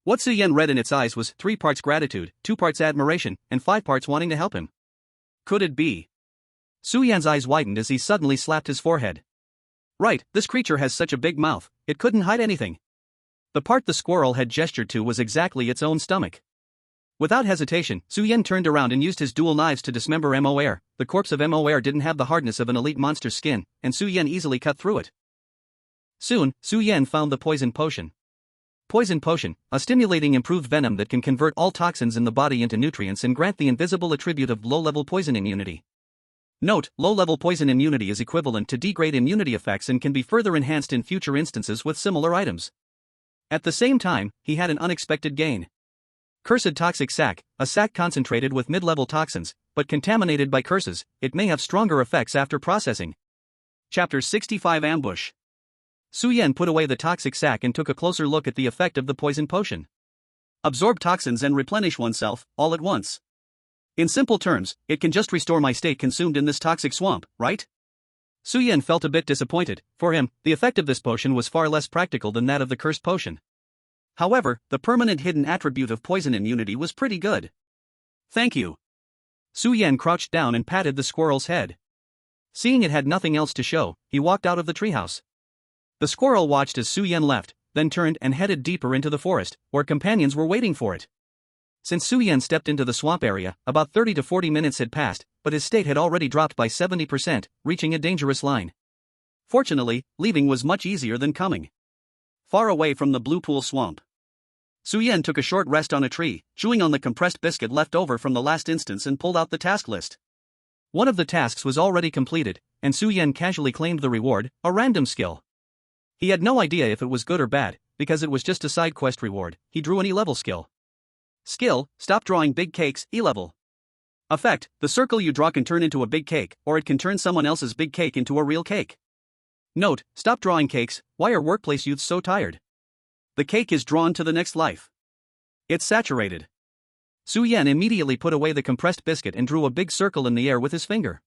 Speaker 1: What Su Yan read in its eyes was 3 parts gratitude, 2 parts admiration, and 5 parts wanting to help him. Could it be?
Speaker 2: Su Yan's eyes widened as he suddenly slapped his forehead.
Speaker 1: Right, this creature has such a big mouth, it couldn't hide anything.
Speaker 2: The part the squirrel had gestured to was exactly its own stomach. Without hesitation, Su Yan turned around and used his dual knives to dismember Mo. The corpse of Mo didn't have the hardness of an elite monster's skin, and Su Yan easily cut through it. Soon, Su Yan found the poison potion. Poison potion, a stimulating improved venom that can convert all toxins in the body into nutrients and grant the invisible attribute of low-level poison immunity. Note, low-level poison immunity is equivalent to D-grade immunity effects and can be further enhanced in future instances with similar items. At the same time, he had an unexpected gain. Cursed toxic sac, a sac concentrated with mid-level toxins, but contaminated by curses. It may have stronger effects after processing.
Speaker 1: Chapter 65 Ambush.
Speaker 2: Su Yan put away the toxic sac and took a closer look at the effect of the poison potion.
Speaker 1: Absorb toxins and replenish oneself, all at once. In simple terms, it can just restore my state consumed in this toxic swamp, right?
Speaker 2: Su Yan felt a bit disappointed. For him, the effect of this potion was far less practical than that of the cursed potion.
Speaker 1: However, the permanent hidden attribute of poison immunity was pretty good. Thank you.
Speaker 2: Su Yan crouched down and patted the squirrel's head. Seeing it had nothing else to show, he walked out of the treehouse. The squirrel watched as Su Yan left, then turned and headed deeper into the forest, where companions were waiting for it. Since Su Yan stepped into the swamp area, about 30 to 40 minutes had passed, but his state had already dropped by 70%, reaching a dangerous line.
Speaker 1: Fortunately, leaving was much easier than coming. Far away from the Blue Pool Swamp, Su Yan took a short rest on a tree, chewing on the compressed biscuit left over from the last instance and pulled out the task list.
Speaker 2: One of the tasks was already completed, and Su Yan casually claimed the reward, a random skill. He had no idea if it was good or bad, because it was just a side quest reward. He drew an E-level skill.
Speaker 1: Skill, stop drawing big cakes, E-level. Effect: the circle you draw can turn into a big cake, or it can turn someone else's big cake into a real cake. Note: stop drawing cakes. Why are workplace youths so tired? The cake is drawn to the next life. It's saturated. Su Yan immediately put away the compressed biscuit and drew a big circle in the air with his finger.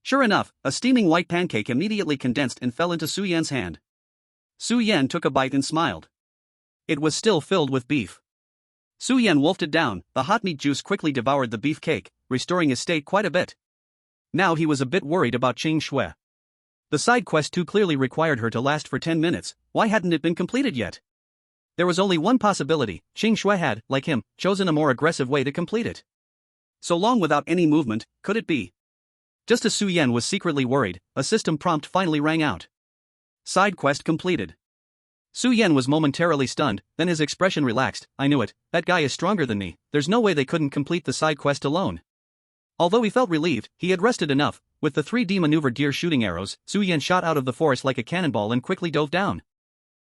Speaker 1: Sure enough, a steaming white pancake immediately condensed and fell into Su Yan's hand. Su Yan took a bite and smiled. It was still filled with beef. Su Yan wolfed it down. The hot meat juice quickly devoured the beef cake, restoring his state quite a bit. Now he was a bit worried about Qing Shui. The side quest too clearly required her to last for 10 minutes, why hadn't it been completed yet? There was only one possibility: Qing Shui had, like him, chosen a more aggressive way to complete it. So long without any movement, could it be? Just as Su Yan was secretly worried, a system prompt finally rang out. Side quest completed. Su Yan was momentarily stunned, then his expression relaxed. I knew it, that guy is stronger than me, there's no way they couldn't complete the side quest alone. Although he felt relieved, he had rested enough. With the 3D maneuvered deer shooting arrows, Su Yan shot out of the forest like a cannonball and quickly dove down.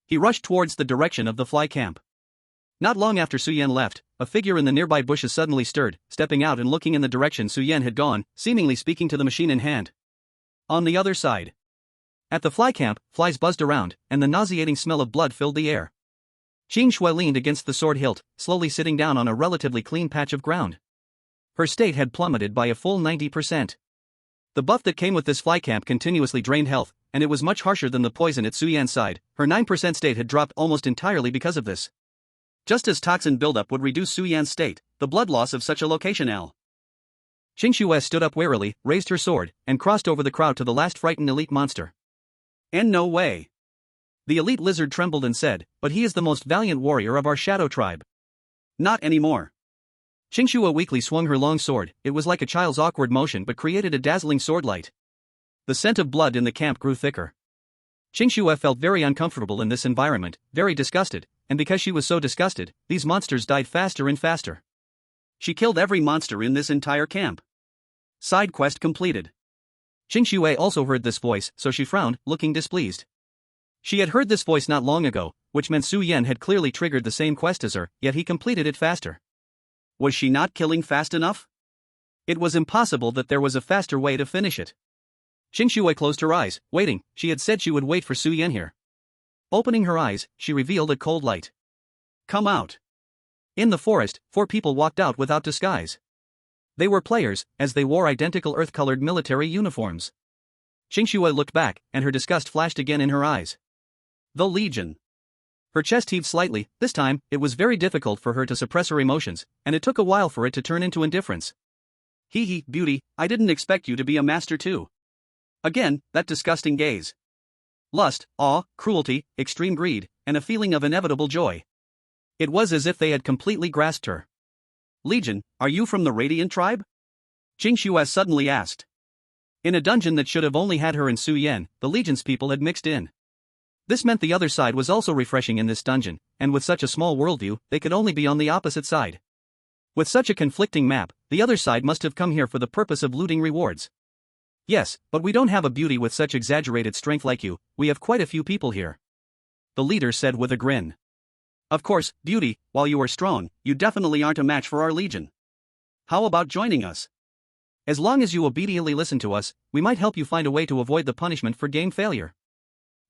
Speaker 1: He rushed towards the direction of the fly camp. Not long after Su Yan left, a figure in the nearby bushes suddenly stirred, stepping out and looking in the direction Su Yan had gone, seemingly speaking to the machine in hand. On the other side. At the fly camp, flies buzzed around, and the nauseating smell of blood filled the air. Qing Shui leaned against the sword hilt, slowly sitting down on a relatively clean patch of ground. Her state had plummeted by a full 90%. The buff that came with this fly camp continuously drained health, and it was much harsher than the poison at Su Yan's side. Her 9% state had dropped almost entirely because of this. Just as toxin buildup would reduce Su Yan's state, the blood loss of such a location L. Qing Shui stood up warily, raised her sword, and crossed over the crowd to the last frightened elite monster. And no way. The elite lizard trembled and said, but he is the most valiant warrior of our shadow tribe. Not anymore. Qing Shui weakly swung her long sword. It was like a child's awkward motion but created a dazzling sword light. The scent of blood in the camp grew thicker. Qing Shui felt very uncomfortable in this environment, very disgusted, and because she was so disgusted, these monsters died faster and faster. She killed every monster in this entire camp. Side quest completed. Qing Shui also heard this voice, so she frowned, looking displeased. She had heard this voice not long ago, which meant Su Yan had clearly triggered the same quest as her, yet he completed it faster. Was she not killing fast enough? It was impossible that there was a faster way to finish it. Qing Shui closed her eyes, waiting. She had said she would wait for Su Yan here. Opening her eyes, she revealed a cold light. Come out. In the forest, 4 people walked out without disguise. They were players, as they wore identical earth-colored military uniforms. Qing Shui looked back, and her disgust flashed again in her eyes. The Legion. Her chest heaved slightly. This time, it was very difficult for her to suppress her emotions, and it took a while for it to turn into indifference. Hee hee, beauty, I didn't expect you to be a master too. Again, that disgusting gaze. Lust, awe, cruelty, extreme greed, and a feeling of inevitable joy. It was as if they had completely grasped her. Legion, are you from the Radiant tribe? Qing Shui suddenly asked. In a dungeon that should have only had her and Su Yan, the Legion's people had mixed in. This meant the other side was also refreshing in this dungeon, and with such a small worldview, they could only be on the opposite side. With such a conflicting map, the other side must have come here for the purpose of looting rewards. Yes, but we don't have a beauty with such exaggerated strength like you, we have quite a few people here. The leader said with a grin. Of course, beauty, while you are strong, you definitely aren't a match for our Legion. How about joining us? As long as you obediently listen to us, we might help you find a way to avoid the punishment for game failure.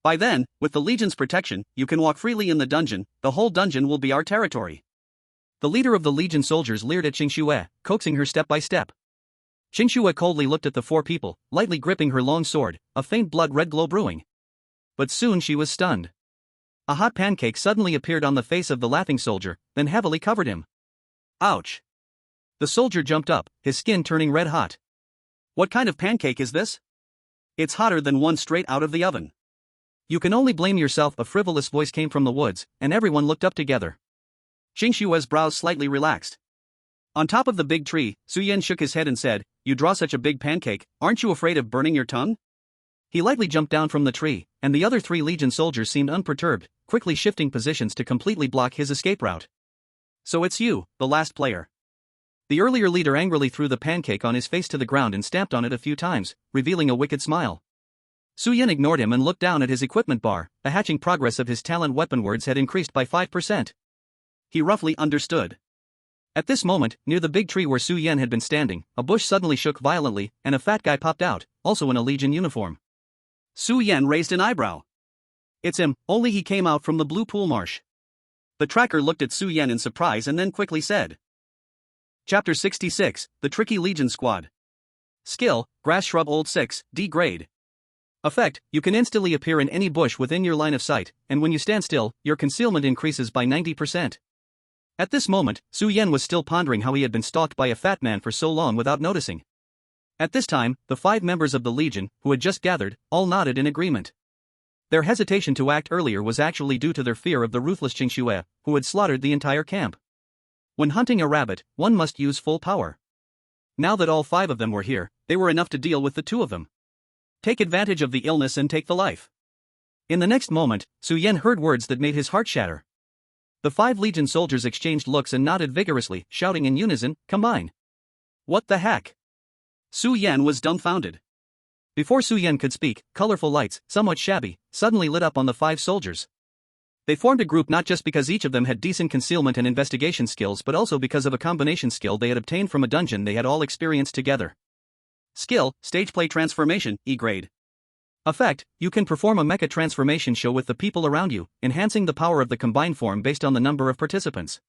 Speaker 1: By then, with the Legion's protection, you can walk freely in the dungeon. The whole dungeon will be our territory. The leader of the Legion soldiers leered at Qing Shui, coaxing her step by step. Qing Shui coldly looked at the 4 people, lightly gripping her long sword, a faint blood-red glow brewing. But soon she was stunned. A hot pancake suddenly appeared on the face of the laughing soldier, then heavily covered him. Ouch! The soldier jumped up, his skin turning red hot. What kind of pancake is this? It's hotter than one straight out of the oven. You can only blame yourself. A frivolous voice came from the woods, and everyone looked up together. Qing Shui's brows slightly relaxed. On top of the big tree, Su Yan shook his head and said, You draw such a big pancake, aren't you afraid of burning your tongue? He lightly jumped down from the tree, and the other 3 Legion soldiers seemed unperturbed, quickly shifting positions to completely block his escape route. So it's you, the last player. The earlier leader angrily threw the pancake on his face to the ground and stamped on it a few times, revealing a wicked smile. Su Yan ignored him and looked down at his equipment bar. The hatching progress of his talent weapon words had increased by 5%. He roughly understood.
Speaker 2: At this moment, near the big tree where Su Yan had been standing, a bush suddenly shook violently, and a fat guy popped out, also in a Legion uniform.
Speaker 1: Su Yan raised an eyebrow. It's him, only he came out from the blue pool marsh. The tracker looked at Su Yan in surprise and then quickly said. Chapter 66, The Tricky Legion Squad. Skill, Grass Shrub Old 6, D grade. Effect, you can instantly appear in any bush within your line of sight, and when you stand still, your concealment increases by 90%. At this moment, Su Yan was still pondering how he had been stalked by a fat man for so long without noticing. At this time, the 5 members of the Legion, who had just gathered, all nodded in agreement. Their hesitation to act earlier was actually due to their fear of the ruthless Qingxue, who had slaughtered the entire camp. When hunting a rabbit, one must use full power. Now that all 5 of them were here, they were enough to deal with the 2 of them. Take advantage of the illness and take the life. In the next moment, Su Yan heard words that made his heart shatter. The 5 Legion soldiers exchanged looks and nodded vigorously, shouting in unison, "Combine!" What the heck? Su Yan was dumbfounded. Before Su Yan could speak, colorful lights, somewhat shabby, suddenly lit up on the 5 soldiers. They formed a group not just because each of them had decent concealment and investigation skills but also because of a combination skill they had obtained from a dungeon they had all experienced together. Skill, Stage Play Transformation, E grade. Effect, you can perform a mecha transformation show with the people around you, enhancing the power of the combined form based on the number of participants.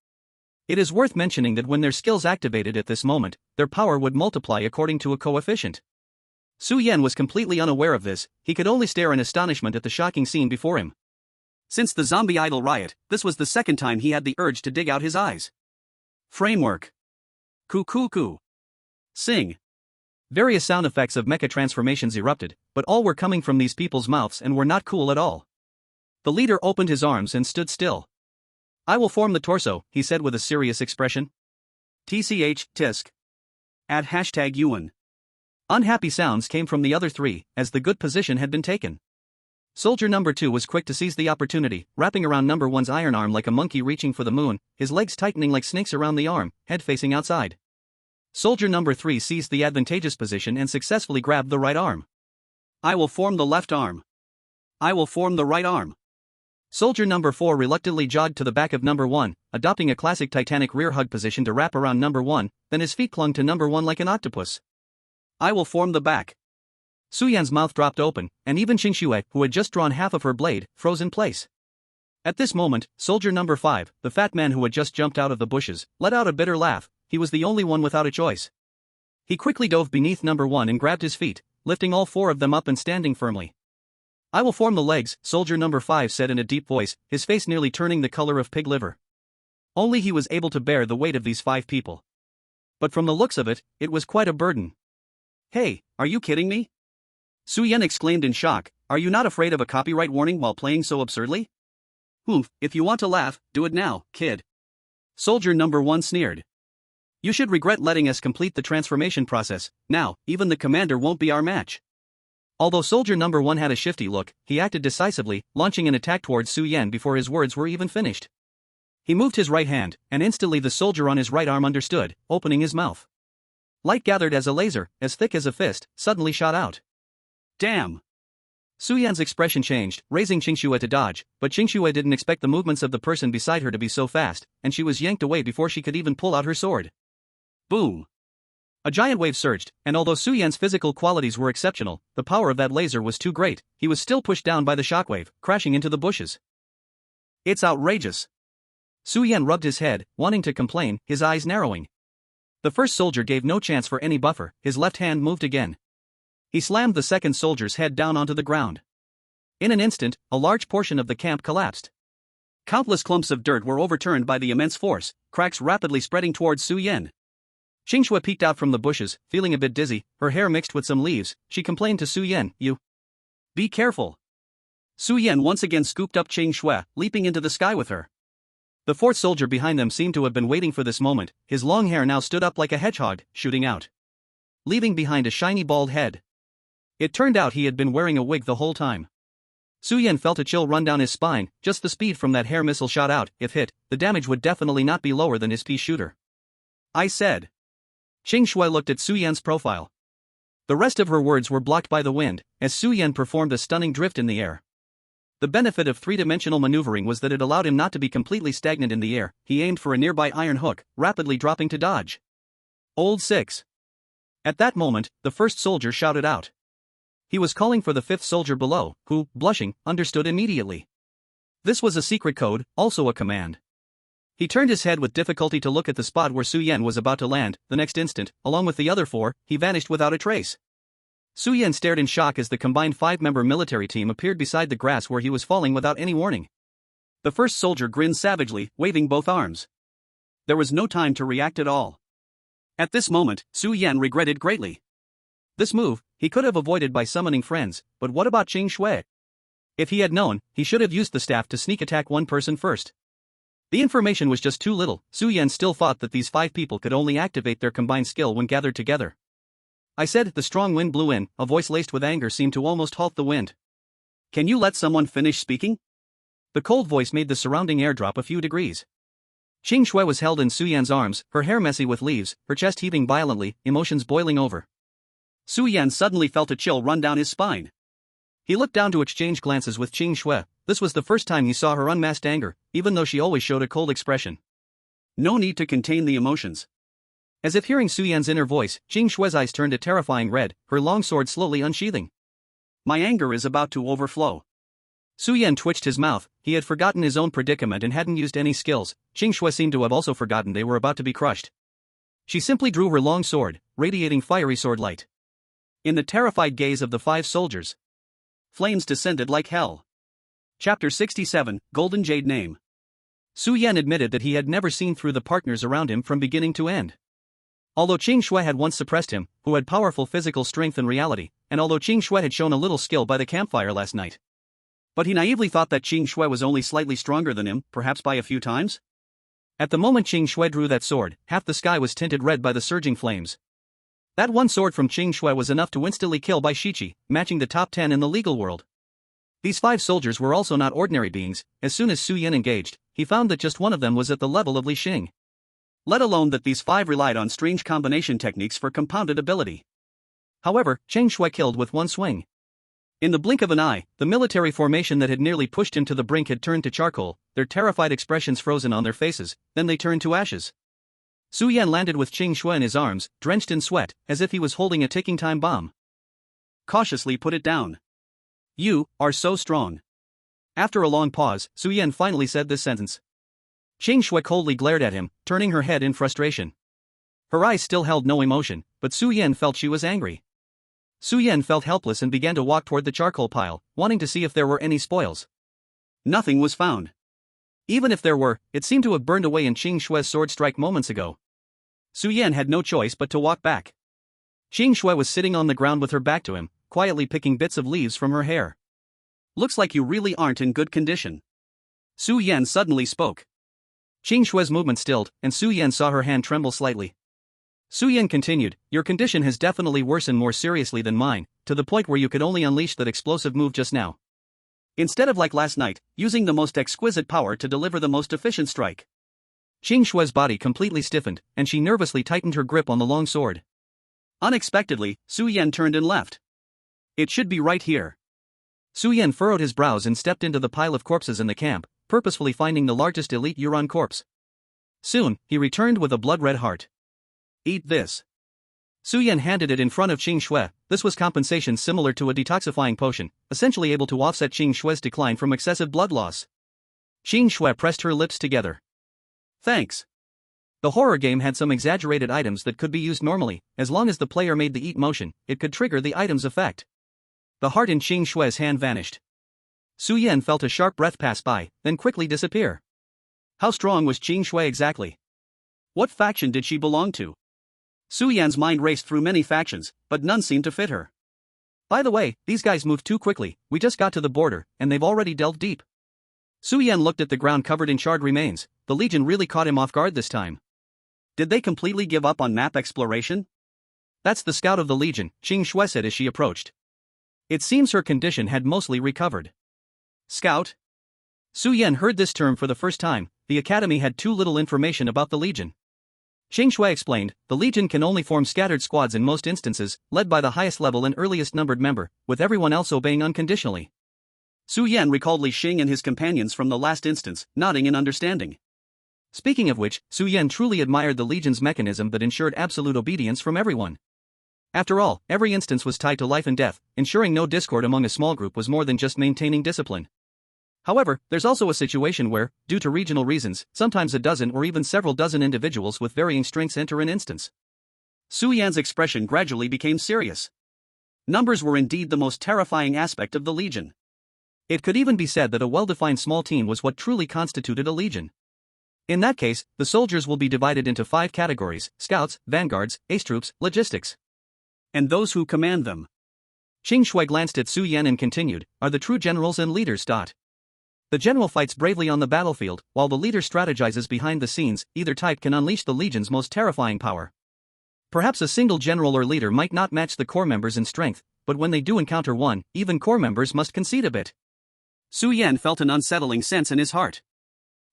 Speaker 1: It is worth mentioning that when their skills activated at this moment, their power would multiply according to a coefficient. Su Yan was completely unaware of this, he could only stare in astonishment at the shocking scene before him. Since the zombie idol riot, this was the second time he had the urge to dig out his eyes. Framework. Coo. Sing. Various sound effects of mecha transformations erupted, but all were coming from these people's mouths and were not cool at all. The leader opened his arms and stood still. I will form the torso, he said with a serious expression. TCH, tisk. Add hashtag Yuan. Unhappy sounds came from the other 3, as the good position had been taken. Soldier number 2 was quick to seize the opportunity, wrapping around number 1's iron arm like a monkey reaching for the moon, his legs tightening like snakes around the arm, head facing outside. Soldier number 3 seized the advantageous position and successfully grabbed the right arm. I will form the left arm. I will form the right arm. Soldier number 4 reluctantly jogged to the back of number 1, adopting a classic Titanic rear hug position to wrap around number 1, then his feet clung to number 1 like an octopus. I will form the back. Su Yan's mouth dropped open, and even Qingxue, who had just drawn half of her blade, froze in place. At this moment, soldier number 5, the fat man who had just jumped out of the bushes, let out a bitter laugh. He was the only one without a choice. He quickly dove beneath number 1 and grabbed his feet, lifting all 4 of them up and standing firmly. I will form the legs, soldier number 5 said in a deep voice, his face nearly turning the color of pig liver. Only he was able to bear the weight of these 5 people. But from the looks of it, it was quite a burden. Hey, are you kidding me? Su Yan exclaimed in shock, are you not afraid of a copyright warning while playing so absurdly? If you want to laugh, do it now, kid. Soldier number 1 sneered. You should regret letting us complete the transformation process. Now, even the commander won't be our match. Although soldier number 1 had a shifty look, he acted decisively, launching an attack towards Su Yan before his words were even finished. He moved his right hand, and instantly the soldier on his right arm understood, opening his mouth. Light gathered as a laser, as thick as a fist, suddenly shot out. Damn! Su Yan's expression changed, raising Qingxue to dodge, but Qingxue didn't expect the movements of the person beside her to be so fast, and she was yanked away before she could even pull out her sword. Boom! A giant wave surged, and although Su Yan's physical qualities were exceptional, the power of that laser was too great. He was still pushed down by the shockwave, crashing into the bushes. It's outrageous! Su Yan rubbed his head, wanting to complain, his eyes narrowing. The first soldier gave no chance for any buffer, his left hand moved again. He slammed the second soldier's head down onto the ground. In an instant, a large portion of the camp collapsed. Countless clumps of dirt were overturned by the immense force, cracks rapidly spreading towards Su Yan. Qingxue peeked out from the bushes, feeling a bit dizzy, her hair mixed with some leaves. She complained to Su Yan, You. Be careful. Su Yan once again scooped up Qingxue, leaping into the sky with her. The fourth soldier behind them seemed to have been waiting for this moment, his long hair now stood up like a hedgehog, shooting out, leaving behind a shiny bald head. It turned out he had been wearing a wig the whole time. Su Yan felt a chill run down his spine. Just the speed from that hair missile shot out, if hit, the damage would definitely not be lower than his pea shooter. I said. Qingxue looked at Su Yan's profile. The rest of her words were blocked by the wind, as Su Yan performed a stunning drift in the air.
Speaker 2: The benefit of three-dimensional maneuvering was that it allowed him not to be completely stagnant in the air. He aimed for a nearby iron hook, rapidly dropping to dodge. Old 6. At that moment, the first soldier shouted out. He was calling for the fifth soldier below, who, blushing, understood immediately. This was a secret code, also a command. He turned his head with difficulty to look at the spot where Su Yan was about to land. The next instant, along with the other 4, he vanished without a trace. Su Yan stared in shock as the combined 5-member military team appeared beside the grass where he was falling without any warning. The first soldier grinned savagely, waving both arms. There was no time to react at all. At this moment, Su Yan regretted greatly. This move, he could have avoided by summoning friends, but what about Qing Shui? If he had known, he should have used the staff to sneak attack one person first. The information was just too little. Su Yan still thought that these 5 people could only activate their combined skill when gathered together. I said. The strong wind blew in, a voice laced with anger seemed to almost halt the wind. Can you let someone finish speaking? The cold voice made the surrounding air drop a few degrees. Qing Shui was held in Su Yan's arms, her hair messy with leaves, her chest heaving violently, emotions boiling over. Su Yan suddenly felt a chill run down his spine. He looked down to exchange glances with Qing Shui. This was the first time he saw her unmasked anger, even though she always showed a cold expression. No need to contain the emotions. As if hearing Su Yan's inner voice, Qing Shui's eyes turned a terrifying red, her long sword slowly unsheathing. My anger is about to overflow. Su Yan twitched his mouth. He had forgotten his own predicament and hadn't used any skills. Qing Shui seemed to have also forgotten they were about to be crushed. She simply drew her long sword, radiating fiery sword light. In the terrified gaze of the 5 soldiers, flames descended like hell. Chapter 67, Golden Jade Name. Su Yan admitted that he had never seen through the partners around him from beginning to end. Although Qing Shui had once suppressed him, who had powerful physical strength in reality, and although Qing Shui had shown a little skill by the campfire last night. But he naively thought that Qing Shui was only slightly stronger than him, perhaps by a few times? At the moment Qing Shui drew that sword, half the sky was tinted red by the surging flames. That one sword from Qing Shui was enough to instantly kill Bai Shiqi, matching the top 10 in the legal world. These 5 soldiers were also not ordinary beings. As soon as Su Yan engaged, he found that just one of them was at the level of Li Xing. Let alone that these 5 relied on strange combination techniques for compounded ability. However, Qing Shui killed with one swing. In the blink of an eye, the military formation that had nearly pushed him to the brink had turned to charcoal, their terrified expressions frozen on their faces, then they turned to ashes. Su Yan landed with Qing Shui in his arms, drenched in sweat, as if he was holding a ticking time bomb. Cautiously put it down. You are so strong. After a long pause, Su Yan finally said this sentence. Qing Shui coldly glared at him, turning her head in frustration. Her eyes still held no emotion, but Su Yan felt she was angry. Su Yan felt helpless and began to walk toward the charcoal pile, wanting to see if there were any spoils. Nothing was found. Even if there were, it seemed to have burned away in Qing Shui's sword strike moments ago. Su Yan had no choice but to walk back. Qing Shui was sitting on the ground with her back to him, quietly picking bits of leaves from her hair. Looks like you really aren't in good condition. Su Yan suddenly spoke. Qing Shui's movement stilled, and Su Yan saw her hand tremble slightly. Su Yan continued, your condition has definitely worsened more seriously than mine, to the point where you could only unleash that explosive move just now. Instead of like last night, using the most exquisite power to deliver the most efficient strike. Qing Shui's body completely stiffened, and she nervously tightened her grip on the long sword. Unexpectedly, Su Yan turned and left. It should be right here. Su Yan furrowed his brows and stepped into the pile of corpses in the camp, purposefully finding the largest elite Yuran corpse. Soon, he returned with a blood-red heart. Eat this. Su Yan handed it in front of Qing Shui. This was compensation similar to a detoxifying potion, essentially able to offset Qing Shui's decline from excessive blood loss. Qing Shui pressed her lips together. Thanks. The horror game had some exaggerated items that could be used normally. As long as the player made the eat motion, it could trigger the item's effect. The heart in Qing Shui's hand vanished. Su Yan felt a sharp breath pass by, then quickly disappear. How strong was Qing Shui exactly? What faction did she belong to? Su Yan's mind raced through many factions, but none seemed to fit her. By the way, these guys moved too quickly. We just got to the border, and they've already delved deep. Su Yan looked at the ground covered in charred remains. The Legion really caught him off guard this time. Did they completely give up on map exploration? That's the scout of the Legion, Qing Shui said as she approached. It seems her condition had mostly recovered. Scout? Su Yan heard this term for the first time. The Academy had too little information about the Legion. Qing Shui explained, the Legion can only form scattered squads in most instances, led by the highest level and earliest numbered member, with everyone else obeying unconditionally.
Speaker 1: Su Yan recalled Li Xing and his companions from the last instance, nodding in understanding.
Speaker 2: Speaking of which, Su Yan truly admired the Legion's mechanism that ensured absolute obedience from everyone. After all, every instance was tied to life and death, ensuring no discord among a small group was more than just maintaining discipline. However, there's also a situation where, due to regional reasons, sometimes a dozen or even several dozen individuals with varying strengths enter an instance.
Speaker 1: Su Yan's expression gradually became serious. Numbers were indeed the most terrifying aspect of the Legion.
Speaker 2: It could even be said that a well-defined small team was what truly constituted a legion. In that case, the soldiers will be divided into 5 categories: scouts, vanguards, ace troops, logistics.
Speaker 1: And those who command them.
Speaker 2: Qing Shui glanced at Su Yan and continued, are the true generals and leaders. The general fights bravely on the battlefield, while the leader strategizes behind the scenes. Either type can unleash the Legion's most terrifying power. Perhaps a single general or leader might not match the core members in strength, but when they do encounter one, even core members must concede a bit.
Speaker 1: Su Yan felt an unsettling sense in his heart.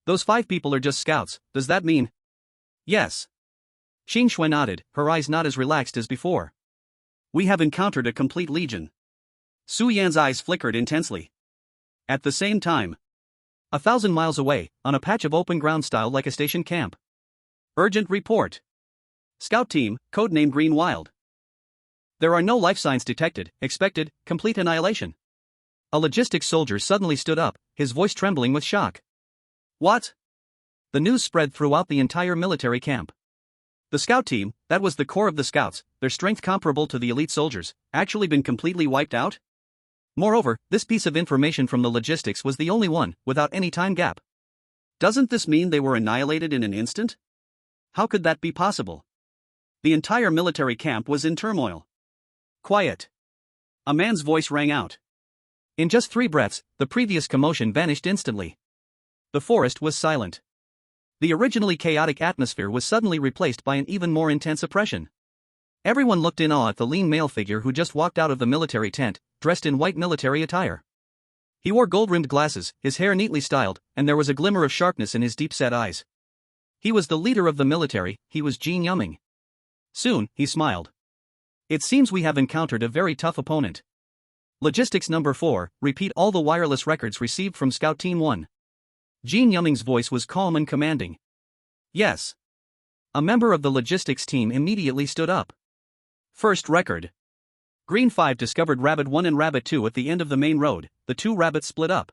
Speaker 2: Those 5 people are just scouts, does that mean?
Speaker 1: Yes.
Speaker 2: Qing Shui nodded, her eyes not as relaxed as before.
Speaker 1: We have encountered a complete legion. Su Yan's eyes flickered intensely. At the same time,
Speaker 2: 1,000 miles away, on a patch of open ground style like a station camp.
Speaker 1: Urgent report. Scout team, codenamed Green Wild.
Speaker 2: There are no life signs detected, expected, complete annihilation. A logistics soldier suddenly stood up, his voice trembling with shock.
Speaker 1: What?
Speaker 2: The news spread throughout the entire military camp. The scout team, that was the core of the scouts, their strength comparable to the elite soldiers, actually been completely wiped out? Moreover, this piece of information from the logistics was the only one, without any time gap.
Speaker 1: Doesn't this mean they were annihilated in an instant? How could that be possible? The entire military camp was in turmoil.
Speaker 2: Quiet.
Speaker 1: A man's voice rang out.
Speaker 2: In just 3 breaths, the previous commotion vanished instantly. The forest was silent. The originally chaotic atmosphere was suddenly replaced by an even more intense oppression. Everyone looked in awe at the lean male figure who just walked out of the military tent, dressed in white military attire. He wore gold-rimmed glasses, his hair neatly styled, and there was a glimmer of sharpness in his deep-set eyes. He was the leader of the military, he was Jin Yuming. Soon, he smiled. It seems we have encountered a very tough opponent. Logistics number 4, repeat all the wireless records received from Scout Team 1. Jin Yuming's voice was calm and commanding.
Speaker 1: Yes.
Speaker 2: A member of the logistics team immediately stood up.
Speaker 1: First record. Green 5 discovered Rabbit 1 and Rabbit 2 at the end of the main road, the 2 rabbits split up.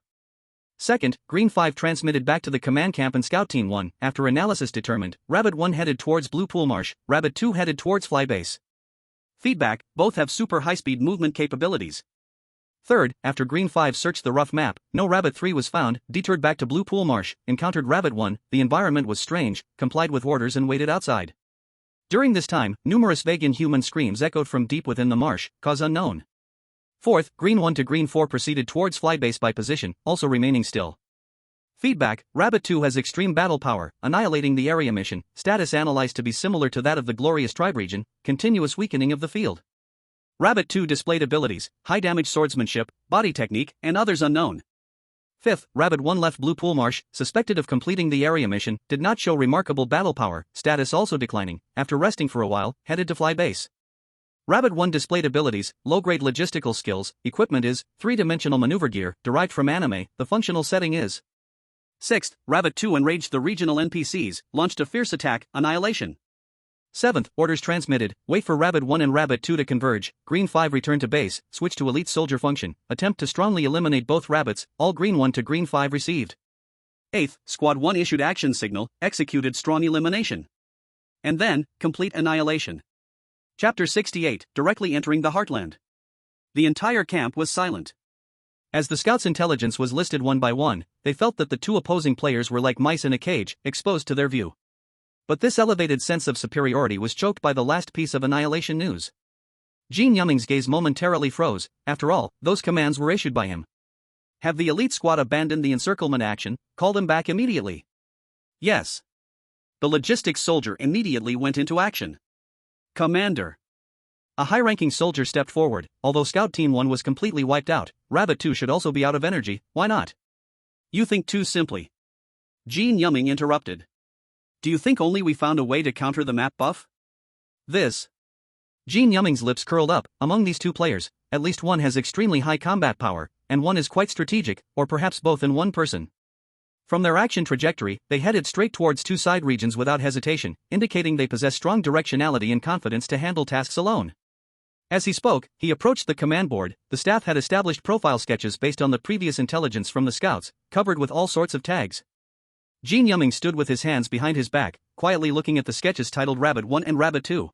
Speaker 2: Second, Green 5 transmitted back to the command camp and Scout Team 1, after analysis determined, Rabbit 1 headed towards Blue Pool Marsh, Rabbit 2 headed towards Flybase.
Speaker 1: Feedback, both have super high-speed movement capabilities.
Speaker 2: Third, after Green 5 searched the rough map, no Rabbit 3 was found, detoured back to Blue Pool Marsh, encountered Rabbit 1, the environment was strange, complied with orders and waited outside. During this time, numerous vague inhuman screams echoed from deep within the marsh, cause unknown. Fourth, Green 1 to Green 4 proceeded towards Flybase by position, also remaining still. Feedback, Rabbit 2 has extreme battle power, annihilating the area mission, status analyzed to be similar to that of the Glorious Tribe region, continuous weakening of the field. Rabbit 2 displayed abilities, high damage swordsmanship, body technique, and others unknown. Fifth, Rabbit 1 left Blue Pool Marsh, suspected of completing the area mission, did not show remarkable battle power, status also declining, after resting for a while, headed to Flybase. Rabbit 1 displayed abilities, low-grade logistical skills, equipment is, 3-dimensional maneuver gear, derived from anime, the functional setting is.
Speaker 1: Sixth, Rabbit 2 enraged the regional NPCs, launched a fierce attack, annihilation.
Speaker 2: Seventh, orders transmitted, wait for Rabbit 1 and Rabbit 2 to converge, Green 5 return to base, switch to elite soldier function, attempt to strongly eliminate both rabbits, all Green 1 to Green 5 received.
Speaker 1: Eighth, Squad 1 issued action signal, executed strong elimination. And then, complete annihilation. Chapter 68, directly entering the Heartland. The entire camp was silent.
Speaker 2: As the scouts' intelligence was listed one by one, they felt that the 2 opposing players were like mice in a cage, exposed to their view. But this elevated sense of superiority was choked by the last piece of annihilation news. Jin Yuming's gaze momentarily froze, after all, those commands were issued by him. Have the elite squad abandoned the encirclement action, call them back immediately?
Speaker 1: Yes. The logistics soldier immediately went into action. Commander.
Speaker 2: A high-ranking soldier stepped forward, although Scout Team 1 was completely wiped out, Rabbit 2 should also be out of energy, why not?
Speaker 1: You think too simply. Jin Yuming interrupted. Do you think only we found a way to counter the map buff?
Speaker 2: This. Jin Yuming's lips curled up, among these 2 players, at least one has extremely high combat power, and one is quite strategic, or perhaps both in one person. From their action trajectory, they headed straight towards two side regions without hesitation, indicating they possess strong directionality and confidence to handle tasks alone. As he spoke, he approached the command board. The staff had established profile sketches based on the previous intelligence from the scouts, covered with all sorts of tags. Jin Yuming stood with his hands behind his back, quietly looking at the sketches titled Rabbit 1 and Rabbit 2.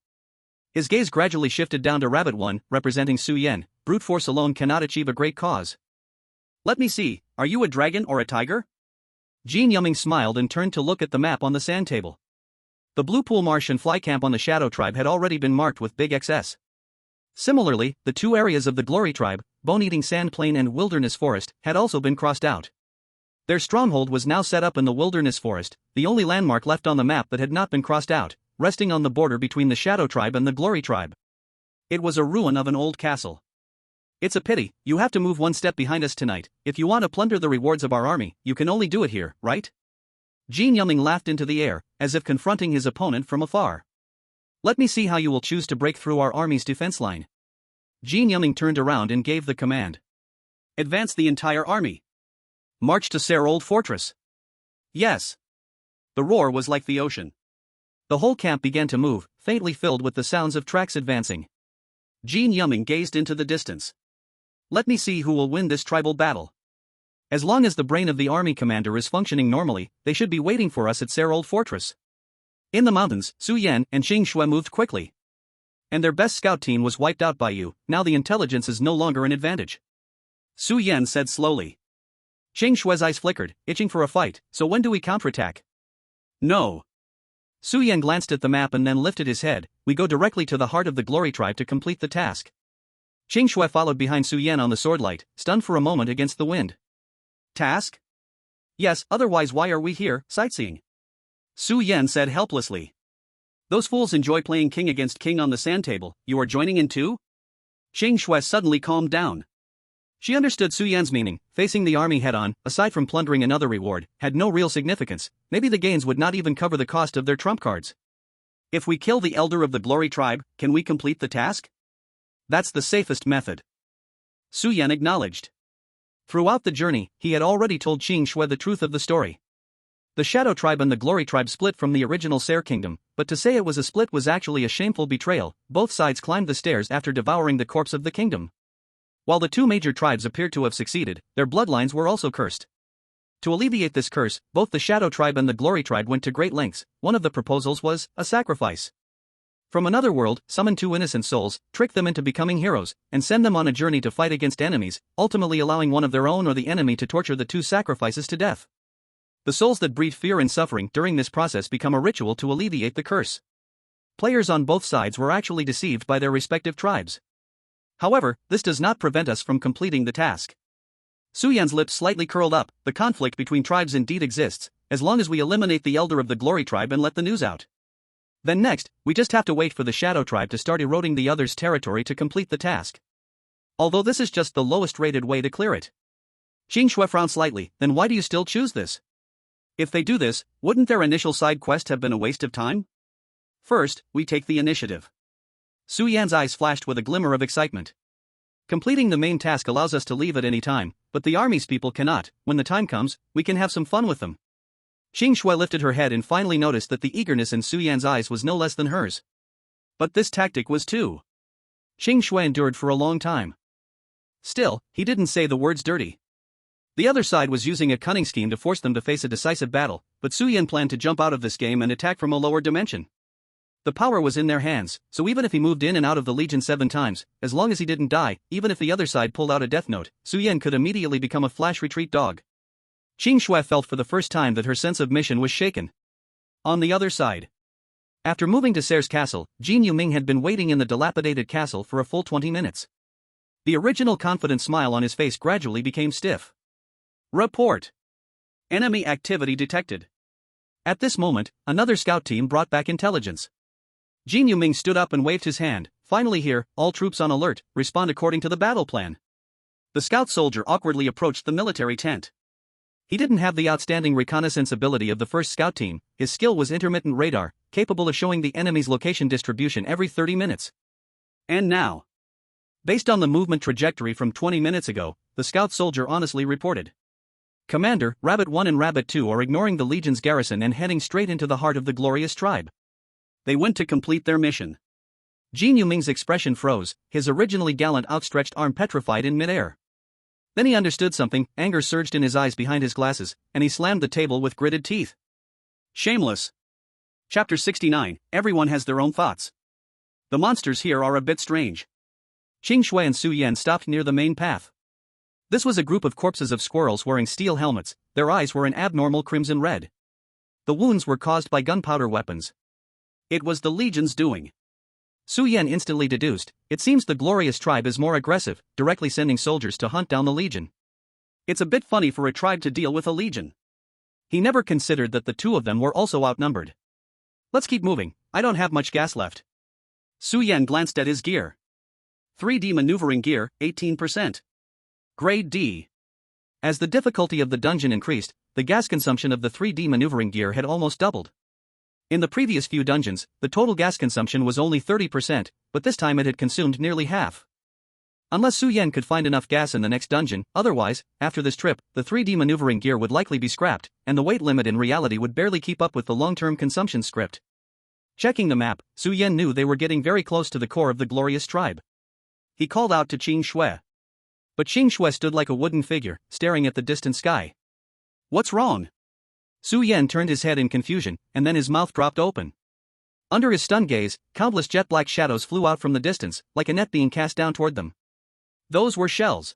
Speaker 2: His gaze gradually shifted down to Rabbit 1, representing Su Yan. Brute force alone cannot achieve a great cause.
Speaker 1: Let me see, are you a dragon or a tiger?
Speaker 2: Jin Yuming smiled and turned to look at the map on the sand table. The Blue Pool Marsh and Fly Camp on the Shadow Tribe had already been marked with big XS. Similarly, the two areas of the Glory Tribe, Bone-Eating Sand Plain and Wilderness Forest, had also been crossed out. Their stronghold was now set up in the Wilderness Forest, the only landmark left on the map that had not been crossed out, resting on the border between the Shadow Tribe and the Glory Tribe.
Speaker 1: It was a ruin of an old castle.
Speaker 2: It's a pity, you have to move one step behind us tonight. If you want to plunder the rewards of our army, you can only do it here, right?
Speaker 1: Jin Yuming laughed into the air, as if confronting his opponent from afar.
Speaker 2: Let me see how you will choose to break through our army's defense line. Jin Yuming turned around and gave the command.
Speaker 1: Advance the entire army.
Speaker 2: March to Serold Fortress.
Speaker 1: Yes. The roar was like the ocean.
Speaker 2: The whole camp began to move, faintly filled with the sounds of tracks advancing.
Speaker 1: Jin Yuming gazed into the distance. Let me see who will win this tribal battle.
Speaker 2: As long as the brain of the army commander is functioning normally, they should be waiting for us at Serold Fortress.
Speaker 1: In the mountains, Su Yan and Xing Shui moved quickly.
Speaker 2: And their best scout team was wiped out by you. Now the intelligence is no longer an advantage.
Speaker 1: Su Yan said slowly.
Speaker 2: Xing Shui's eyes flickered, itching for a fight. So when do we counterattack?
Speaker 1: No.
Speaker 2: Su Yan glanced at the map and then lifted his head. We go directly to the heart of the Glory Tribe to complete the task. Xing Shui followed behind Su Yan on the swordlight, stunned for a moment against the wind.
Speaker 1: Task?
Speaker 2: Yes, otherwise why are we here, sightseeing?
Speaker 1: Su Yan said helplessly. Those fools enjoy playing king against king on the sand table. You are joining in too? Xing Shui suddenly calmed down.
Speaker 2: She understood Su Yan's meaning. Facing the army head-on, aside from plundering another reward, had no real significance. Maybe the gains would not even cover the cost of their trump cards.
Speaker 1: If we kill the elder of the Glory Tribe, can we complete the task?
Speaker 2: That's the safest method.
Speaker 1: Su Yan acknowledged.
Speaker 2: Throughout the journey, he had already told Xing Shui the truth of the story. The Shadow Tribe and the Glory Tribe split from the original Ser Kingdom, but to say it was a split was actually a shameful betrayal. Both sides climbed the stairs after devouring the corpse of the kingdom. While the two major tribes appeared to have succeeded, their bloodlines were also cursed. To alleviate this curse, both the Shadow Tribe and the Glory Tribe went to great lengths. One of the proposals was a sacrifice. From another world, summon two innocent souls, trick them into becoming heroes, and send them on a journey to fight against enemies, ultimately allowing one of their own or the enemy to torture the two sacrifices to death. The souls that breathe fear and suffering during this process become a ritual to alleviate the curse. Players on both sides were actually deceived by their respective tribes. However, this does not prevent us from completing the task. Su Yan's lips slightly curled up. The conflict between tribes indeed exists, as long as we eliminate the elder of the Glory Tribe and let the news out. Then next, we just have to wait for the Shadow Tribe to start eroding the other's territory to complete the task. Although this is just the lowest rated way to clear it. Xing Shui frowned slightly. Then why do you still choose this?
Speaker 1: If they do this, wouldn't their initial side quest have been a waste of time? First, we take the initiative.
Speaker 2: Su Yan's eyes flashed with a glimmer of excitement. Completing the main task allows us to leave at any time, but the army's people cannot. When the time comes, we can have some fun with them. Xing Shui lifted her head and finally noticed that the eagerness in Su Yan's eyes was no less than hers.
Speaker 1: But this tactic was too.
Speaker 2: Xing Shui endured for a long time. Still, he didn't say the words dirty. The other side was using a cunning scheme to force them to face a decisive battle, but Su Yan planned to jump out of this game and attack from a lower dimension. The power was in their hands, so even if he moved in and out of the Legion 7 times, as long as he didn't die, even if the other side pulled out a death note, Su Yan could immediately become a flash retreat dog. Xing Shui felt for the first time that her sense of mission was shaken. On the other side. After moving to Ser's castle, Jin Yuming had been waiting in the dilapidated castle for a full 20 minutes. The original confident smile on his face gradually became stiff.
Speaker 1: Report. Enemy activity detected.
Speaker 2: At this moment, another scout team brought back intelligence. Jin Yuming stood up and waved his hand. Finally here, all troops on alert, respond according to the battle plan.
Speaker 1: The scout soldier awkwardly approached the military tent.
Speaker 2: He didn't have the outstanding reconnaissance ability of the first scout team. His skill was intermittent radar, capable of showing the enemy's location distribution every 30 minutes.
Speaker 1: And now,
Speaker 2: based on the movement trajectory from 20 minutes ago, the scout soldier honestly reported. Commander, Rabbit 1 and Rabbit 2 are ignoring the Legion's garrison and heading straight into the heart of the glorious tribe.
Speaker 1: They went to complete their mission.
Speaker 2: Jin Yuming's expression froze, his originally gallant outstretched arm petrified in midair. Then he understood something, anger surged in his eyes behind his glasses, and he slammed the table with gritted teeth.
Speaker 1: Shameless. Chapter 69, Everyone has their own thoughts. The monsters here are a bit strange.
Speaker 2: Qing Shui and Su Yan stopped near the main path. This was a group of corpses of squirrels wearing steel helmets, their eyes were an abnormal crimson red. The wounds were caused by gunpowder weapons.
Speaker 1: It was the Legion's doing.
Speaker 2: Su Yan instantly deduced, it seems the glorious tribe is more aggressive, directly sending soldiers to hunt down the Legion.
Speaker 1: It's a bit funny for a tribe to deal with a Legion.
Speaker 2: He never considered that the two of them were also outnumbered. Let's keep moving, I don't have much gas left.
Speaker 1: Su Yan glanced at his gear. 3D maneuvering gear, 18%. Grade D.
Speaker 2: As the difficulty of the dungeon increased, the gas consumption of the 3D maneuvering gear had almost doubled. In the previous few dungeons, the total gas consumption was only 30%, but this time it had consumed nearly half. Unless Su Yan could find enough gas in the next dungeon, otherwise, after this trip, the 3D maneuvering gear would likely be scrapped, and the weight limit in reality would barely keep up with the long-term consumption script. Checking the map, Su Yan knew they were getting very close to the core of the glorious tribe.
Speaker 1: He called out to Qing Shui.
Speaker 2: But Qing Shui stood like a wooden figure, staring at the distant sky.
Speaker 1: What's wrong?
Speaker 2: Su Yan turned his head in confusion, and then his mouth dropped open. Under his stunned gaze, countless jet-black shadows flew out from the distance, like a net being cast down toward them.
Speaker 1: Those were shells.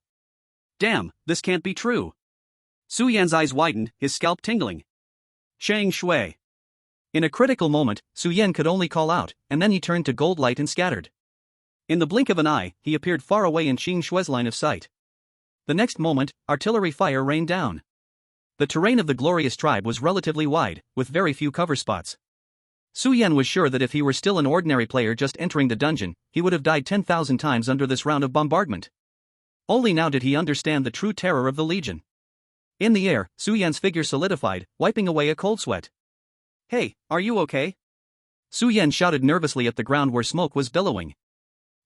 Speaker 1: Damn, this can't be true. Su Yan's eyes widened, his scalp tingling. Shang Shui.
Speaker 2: In a critical moment, Su Yan could only call out, and then he turned to gold light and scattered. In the blink of an eye, he appeared far away in Qing Shui's line of sight. The next moment, artillery fire rained down. The terrain of the glorious tribe was relatively wide, with very few cover spots. Su Yan was sure that if he were still an ordinary player just entering the dungeon, he would have died 10,000 times under this round of bombardment. Only now did he understand the true terror of the Legion. In the air, Su Yan's figure solidified, wiping away a cold sweat.
Speaker 1: Hey, are you okay?
Speaker 2: Su Yan shouted nervously at the ground where smoke was billowing.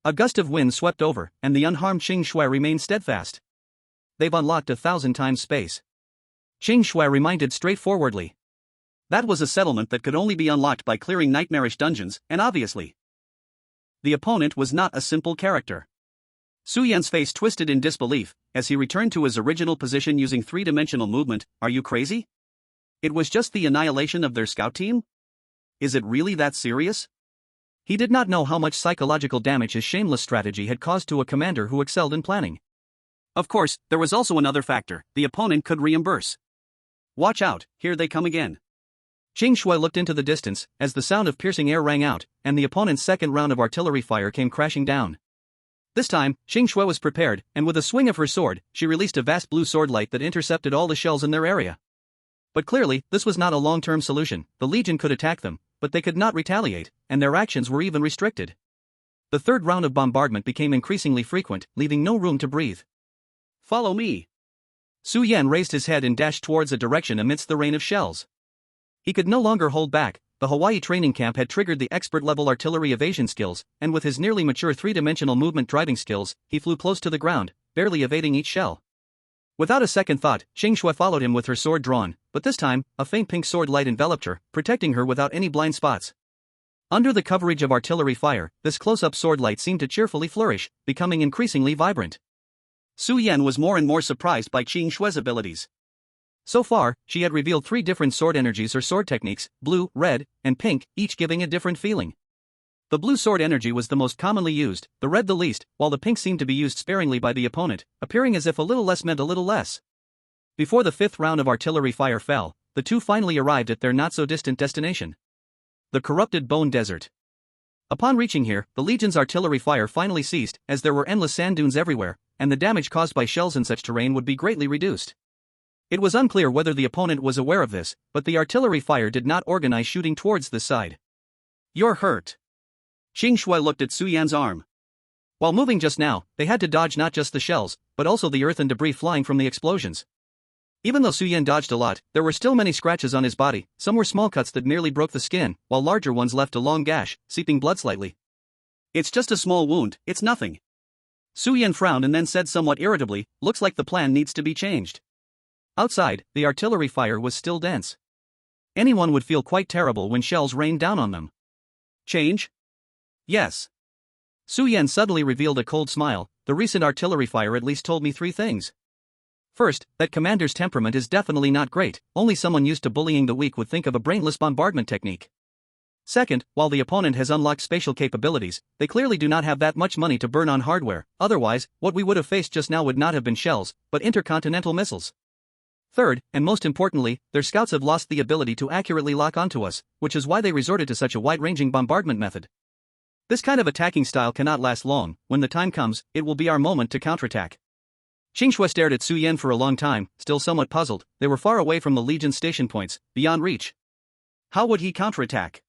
Speaker 2: A gust of wind swept over, and the unharmed Qing Shui remained steadfast. They've unlocked 1,000 times space. Qing Shui reminded straightforwardly.
Speaker 1: That was a settlement that could only be unlocked by clearing nightmarish dungeons, and obviously, the opponent was not a simple character. Su Yan's face twisted in disbelief, as he returned to his original position using three-dimensional movement. Are you crazy? It was just the annihilation of their scout team? Is it really that serious?
Speaker 2: He did not know how much psychological damage his shameless strategy had caused to a commander who excelled in planning.
Speaker 1: Of course, there was also another factor: the opponent could reimburse. Watch out, here they come again.
Speaker 2: Qing Shui looked into the distance, as the sound of piercing air rang out, and the opponent's second round of artillery fire came crashing down. This time, Qing Shui was prepared, and with a swing of her sword, she released a vast blue sword light that intercepted all the shells in their area. But clearly, this was not a long-term solution. The Legion could attack them, but they could not retaliate, and their actions were even restricted. The third round of bombardment became increasingly frequent, leaving no room to breathe.
Speaker 1: Follow me.
Speaker 2: Su Yan raised his head and dashed towards a direction amidst the rain of shells. He could no longer hold back. The Hawaii training camp had triggered the expert-level artillery evasion skills, and with his nearly mature three-dimensional movement driving skills, he flew close to the ground, barely evading each shell. Without a second thought, Qing Shui followed him with her sword drawn, but this time, a faint pink sword light enveloped her, protecting her without any blind spots. Under the coverage of artillery fire, this close-up sword light seemed to cheerfully flourish, becoming increasingly vibrant.
Speaker 1: Su Yan was more and more surprised by Qing Shui's abilities.
Speaker 2: So far, she had revealed 3 different sword energies or sword techniques: blue, red, and pink, each giving a different feeling. The blue sword energy was the most commonly used, the red the least, while the pink seemed to be used sparingly by the opponent, appearing as if a little less meant a little less. Before the 5th round of artillery fire fell, the two finally arrived at their not-so-distant destination: the corrupted Bone Desert. Upon reaching here, the Legion's artillery fire finally ceased, as there were endless sand dunes everywhere, and the damage caused by shells in such terrain would be greatly reduced. It was unclear whether the opponent was aware of this, but the artillery fire did not organize shooting towards this side.
Speaker 1: You're hurt. Qing Shui looked at Su Yan's arm.
Speaker 2: While moving just now, they had to dodge not just the shells, but also the earth and debris flying from the explosions. Even though Su Yan dodged a lot, there were still many scratches on his body. Some were small cuts that merely broke the skin, while larger ones left a long gash, seeping blood slightly.
Speaker 1: It's just a small wound, it's nothing.
Speaker 2: Su Yan frowned and then said somewhat irritably, looks like the plan needs to be changed. Outside, the artillery fire was still dense. Anyone would feel quite terrible when shells rained down on them. Change? Yes. Su Yan suddenly revealed a cold smile. The recent artillery fire at least told me 3 things. First, that commander's temperament is definitely not great, only someone used to bullying the weak would think of a brainless bombardment technique. Second, while the opponent has unlocked spatial capabilities, they clearly do not have that much money to burn on hardware, otherwise, what we would have faced just now would not have been shells, but intercontinental missiles. Third, and most importantly, their scouts have lost the ability to accurately lock onto us, which is why they resorted to such a wide-ranging bombardment method. This kind of attacking style cannot last long. When the time comes, it will be our moment to counterattack. Qingshui stared at Su Yan for a long time, still somewhat puzzled. They were far away from the Legion's station points, beyond reach. How would he counterattack?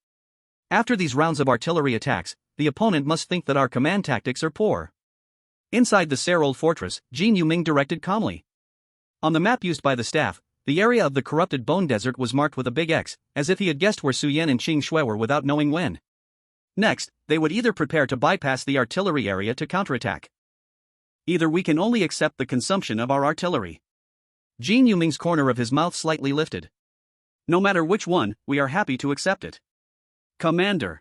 Speaker 2: After these rounds of artillery attacks, the opponent must think that our command tactics are poor. Inside the Serold fortress, Jin Yuming directed calmly. On the map used by the staff, the area of the corrupted bone desert was marked with a big X, as if he had guessed where Su Yan and Qingshui were without knowing when. Next, they would either prepare to bypass the artillery area to counterattack. Either we can only accept the consumption of our artillery. Jin Yuming's corner of his mouth slightly lifted. No matter which one, we are happy to accept it. Commander.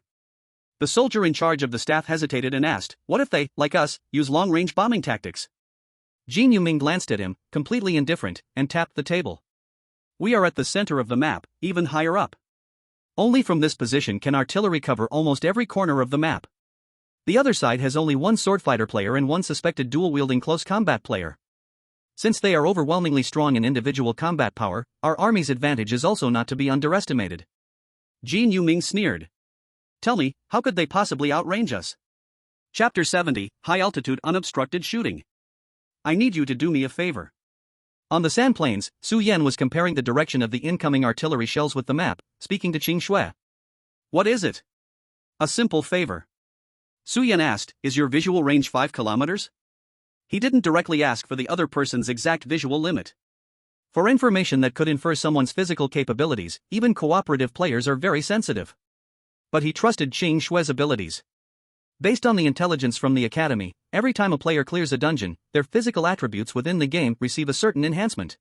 Speaker 2: The soldier in charge of the staff hesitated and asked, what if they, like us, use long-range bombing tactics? Jin Yuming glanced at him, completely indifferent, and tapped the table. We are at the center of the map, even higher up. Only from this position can artillery cover almost every corner of the map. The other side has only one swordfighter player and one suspected dual-wielding close combat player. Since they are overwhelmingly strong in individual combat power, our army's advantage is also not to be underestimated. Jin Yuming sneered. Tell me, how could they possibly outrange us? Chapter 70, High-Altitude Unobstructed Shooting. I need you to do me a favor. On the sand plains, Su Yan was comparing the direction of the incoming artillery shells with the map, speaking to Qingshui. What is it? A simple favor. Su Yan asked, is your visual range 5 kilometers? He didn't directly ask for the other person's exact visual limit. For information that could infer someone's physical capabilities, even cooperative players are very sensitive. But he trusted Qingshui's abilities. Based on the intelligence from the academy, every time a player clears a dungeon, their physical attributes within the game receive a certain enhancement.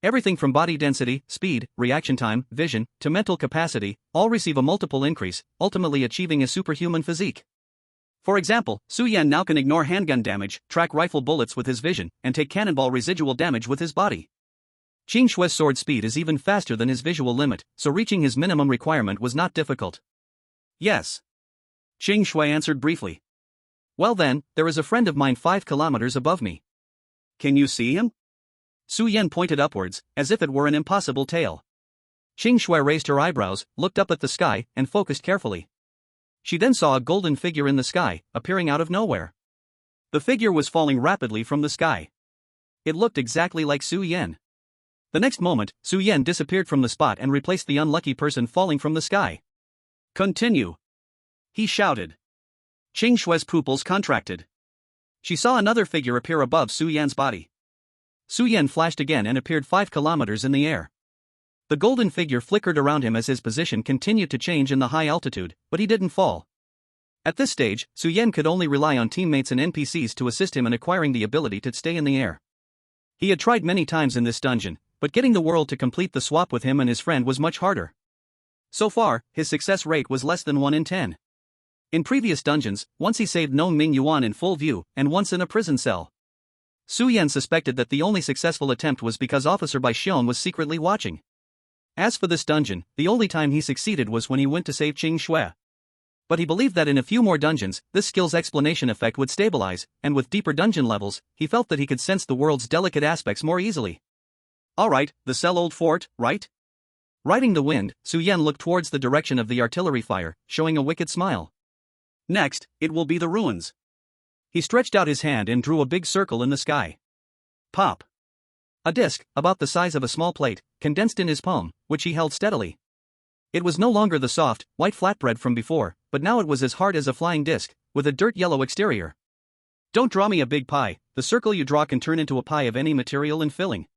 Speaker 2: Everything from body density, speed, reaction time, vision, to mental capacity, all receive a multiple increase, ultimately achieving a superhuman physique. For example, Su Yan now can ignore handgun damage, track rifle bullets with his vision, and take cannonball residual damage with his body. Qingshui's sword speed is even faster than his visual limit, so reaching his minimum requirement was not difficult. Yes. Qingshui answered briefly. Well then, there is a friend of mine 5 kilometers above me. Can you see him? Su Yan pointed upwards, as if it were an impossible tale. Qingshui raised her eyebrows, looked up at the sky, and focused carefully. She then saw a golden figure in the sky, appearing out of nowhere. The figure was falling rapidly from the sky. It looked exactly like Su Yan. The next moment, Su Yan disappeared from the spot and replaced the unlucky person falling from the sky. Continue. He shouted. Qingshui's pupils contracted. She saw another figure appear above Su Yan's body. Su Yan flashed again and appeared 5 kilometers in the air. The golden figure flickered around him as his position continued to change in the high altitude, but he didn't fall. At this stage, Su Yan could only rely on teammates and NPCs to assist him in acquiring the ability to stay in the air. He had tried many times in this dungeon, but getting the world to complete the swap with him and his friend was much harder. So far, his success rate was less than 1 in 10. In previous dungeons, once he saved Nong Ming Yuan in full view, and once in a prison cell. Su Yan suspected that the only successful attempt was because Officer Bai Xiong was secretly watching. As for this dungeon, the only time he succeeded was when he went to save Qingshui. But he believed that in a few more dungeons, this skill's explanation effect would stabilize, and with deeper dungeon levels, he felt that he could sense the world's delicate aspects more easily. Alright, the Serold fort, right? Riding the wind, Su Yan looked towards the direction of the artillery fire, showing a wicked smile. Next, it will be the ruins. He stretched out his hand and drew a big circle in the sky. Pop. A disc, about the size of a small plate, condensed in his palm, which he held steadily. It was no longer the soft, white flatbread from before, but now it was as hard as a flying disc, with a dirt yellow exterior. Don't draw me a big pie, the circle you draw can turn into a pie of any material and filling.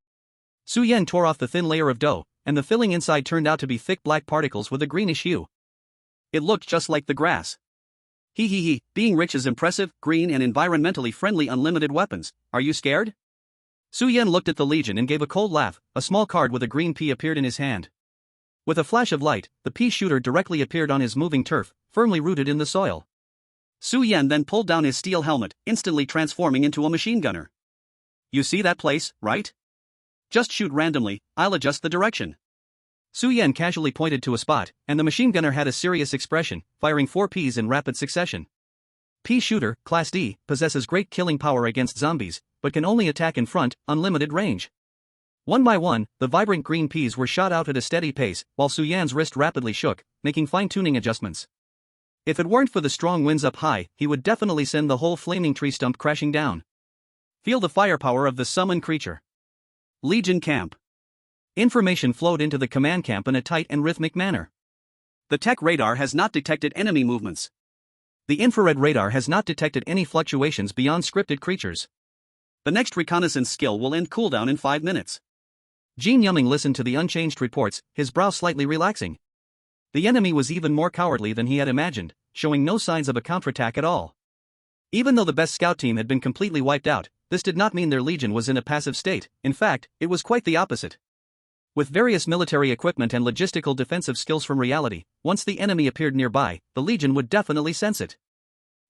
Speaker 2: Su Yan tore off the thin layer of dough, and the filling inside turned out to be thick black particles with a greenish hue. It looked just like the grass.
Speaker 1: Being rich is impressive, green and environmentally friendly unlimited weapons. Are you scared? Su Yan looked at the Legion and gave a cold laugh. A small card with a green pea appeared in his hand. With a flash of light, the pea shooter directly appeared on his moving turf, firmly rooted in the soil. Su Yan then pulled down his steel helmet, instantly transforming into a machine gunner. You see that place, right? Just shoot randomly, I'll adjust the direction. Su Yan casually pointed to a spot, and the machine gunner had a serious expression, firing 4 peas in rapid succession. Pea shooter, Class D, possesses great killing power against zombies, but can only attack in front, unlimited range. One by one, the vibrant green peas were shot out at a steady pace, while Su Yan's wrist rapidly shook, making fine-tuning adjustments. If it weren't for the strong winds up high, he would definitely send the whole flaming tree stump crashing down. Feel the firepower of the summoned creature. Legion Camp. Information flowed into the command camp in a tight and rhythmic manner. The tech radar has not detected enemy movements. The infrared radar has not detected any fluctuations beyond scripted creatures. The next reconnaissance skill will end cooldown in 5 minutes. Jin Yumming listened to the unchanged reports, his brow slightly relaxing. The enemy was even more cowardly than he had imagined, showing no signs of a counterattack at all. Even though the best scout team had been completely wiped out, this did not mean their legion was in a passive state. In fact, it was quite the opposite. With various military equipment and logistical defensive skills from reality, once the enemy appeared nearby, the legion would definitely sense it.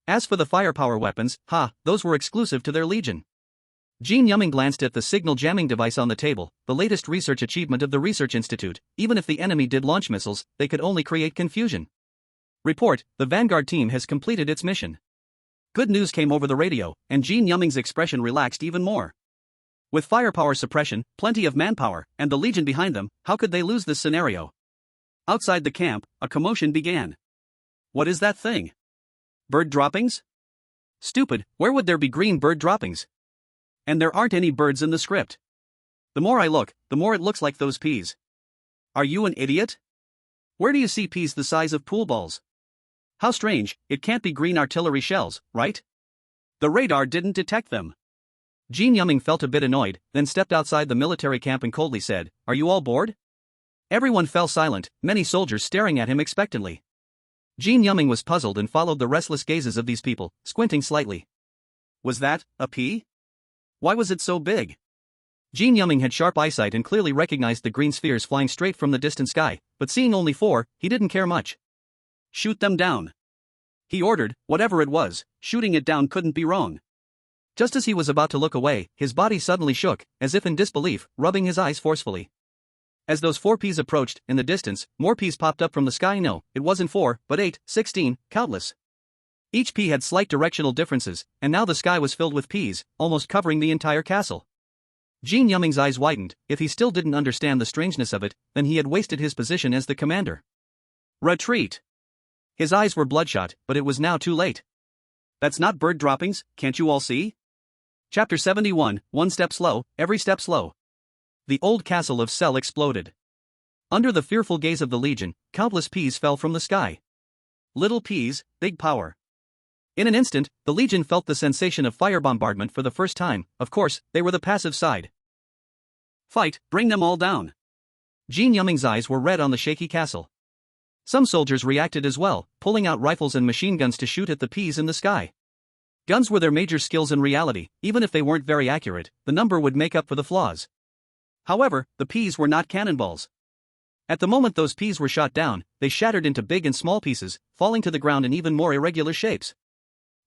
Speaker 1: As for the firepower weapons, those were exclusive to their legion. Jin Yumming glanced at the signal jamming device on the table, the latest research achievement of the Research Institute. Even if the enemy did launch missiles, they could only create confusion. Report, the Vanguard team has completed its mission. Good news came over the radio, and Jin Yumming's expression relaxed even more. With firepower suppression, plenty of manpower, and the Legion behind them, how could they lose this scenario? Outside the camp, a commotion began. What is that thing? Bird droppings? Stupid, where would there be green bird droppings? And there aren't any birds in the script. The more I look, the more it looks like those peas. Are you an idiot? Where do you see peas the size of pool balls? How strange, it can't be green artillery shells, right? The radar didn't detect them. Jin Yumming felt a bit annoyed, then stepped outside the military camp and coldly said, Are you all bored? Everyone fell silent, many soldiers staring at him expectantly. Jin Yumming was puzzled and followed the restless gazes of these people, squinting slightly. Was that a pea? Why was it so big? Jin Yumming had sharp eyesight and clearly recognized the green spheres flying straight from the distant sky, but seeing only 4, he didn't care much. Shoot them down. He ordered, whatever it was, shooting it down couldn't be wrong. Just as he was about to look away, his body suddenly shook, as if in disbelief, rubbing his eyes forcefully. As those 4 peas approached, in the distance, more peas popped up from the sky. No, it wasn't 4, but 8, 16, countless. Each pea had slight directional differences, and now the sky was filled with peas, almost covering the entire castle. Jin Yumming's eyes widened. If he still didn't understand the strangeness of it, then he had wasted his position as the commander. Retreat! His eyes were bloodshot, but it was now too late. That's not bird droppings, can't you all see? Chapter 71, One Step Slow, Every Step Slow. The old castle of Cell exploded. Under the fearful gaze of the Legion, countless peas fell from the sky. Little peas, big power. In an instant, the Legion felt the sensation of fire bombardment for the first time. Of course, they were the passive side. Fight, bring them all down. Jin Yumming's eyes were red on the shaky castle. Some soldiers reacted as well, pulling out rifles and machine guns to shoot at the peas in the sky. Guns were their major skills in reality. Even if they weren't very accurate, the number would make up for the flaws. However, the peas were not cannonballs. At the moment those peas were shot down, they shattered into big and small pieces, falling to the ground in even more irregular shapes.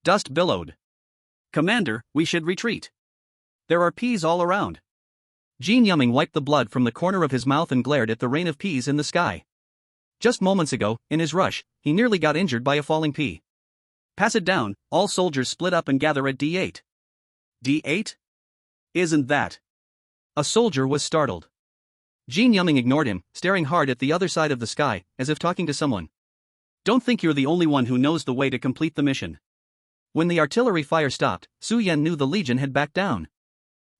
Speaker 1: Dust billowed. Commander, we should retreat. There are peas all around. Jin Yumming wiped the blood from the corner of his mouth and glared at the rain of peas in the sky. Just moments ago, in his rush, he nearly got injured by a falling pea. Pass it down, all soldiers split up and gather at D8. D8? Isn't that? A soldier was startled. Jin Yumming ignored him, staring hard at the other side of the sky, as if talking to someone. Don't think you're the only one who knows the way to complete the mission. When the artillery fire stopped, Su Yan knew the Legion had backed down.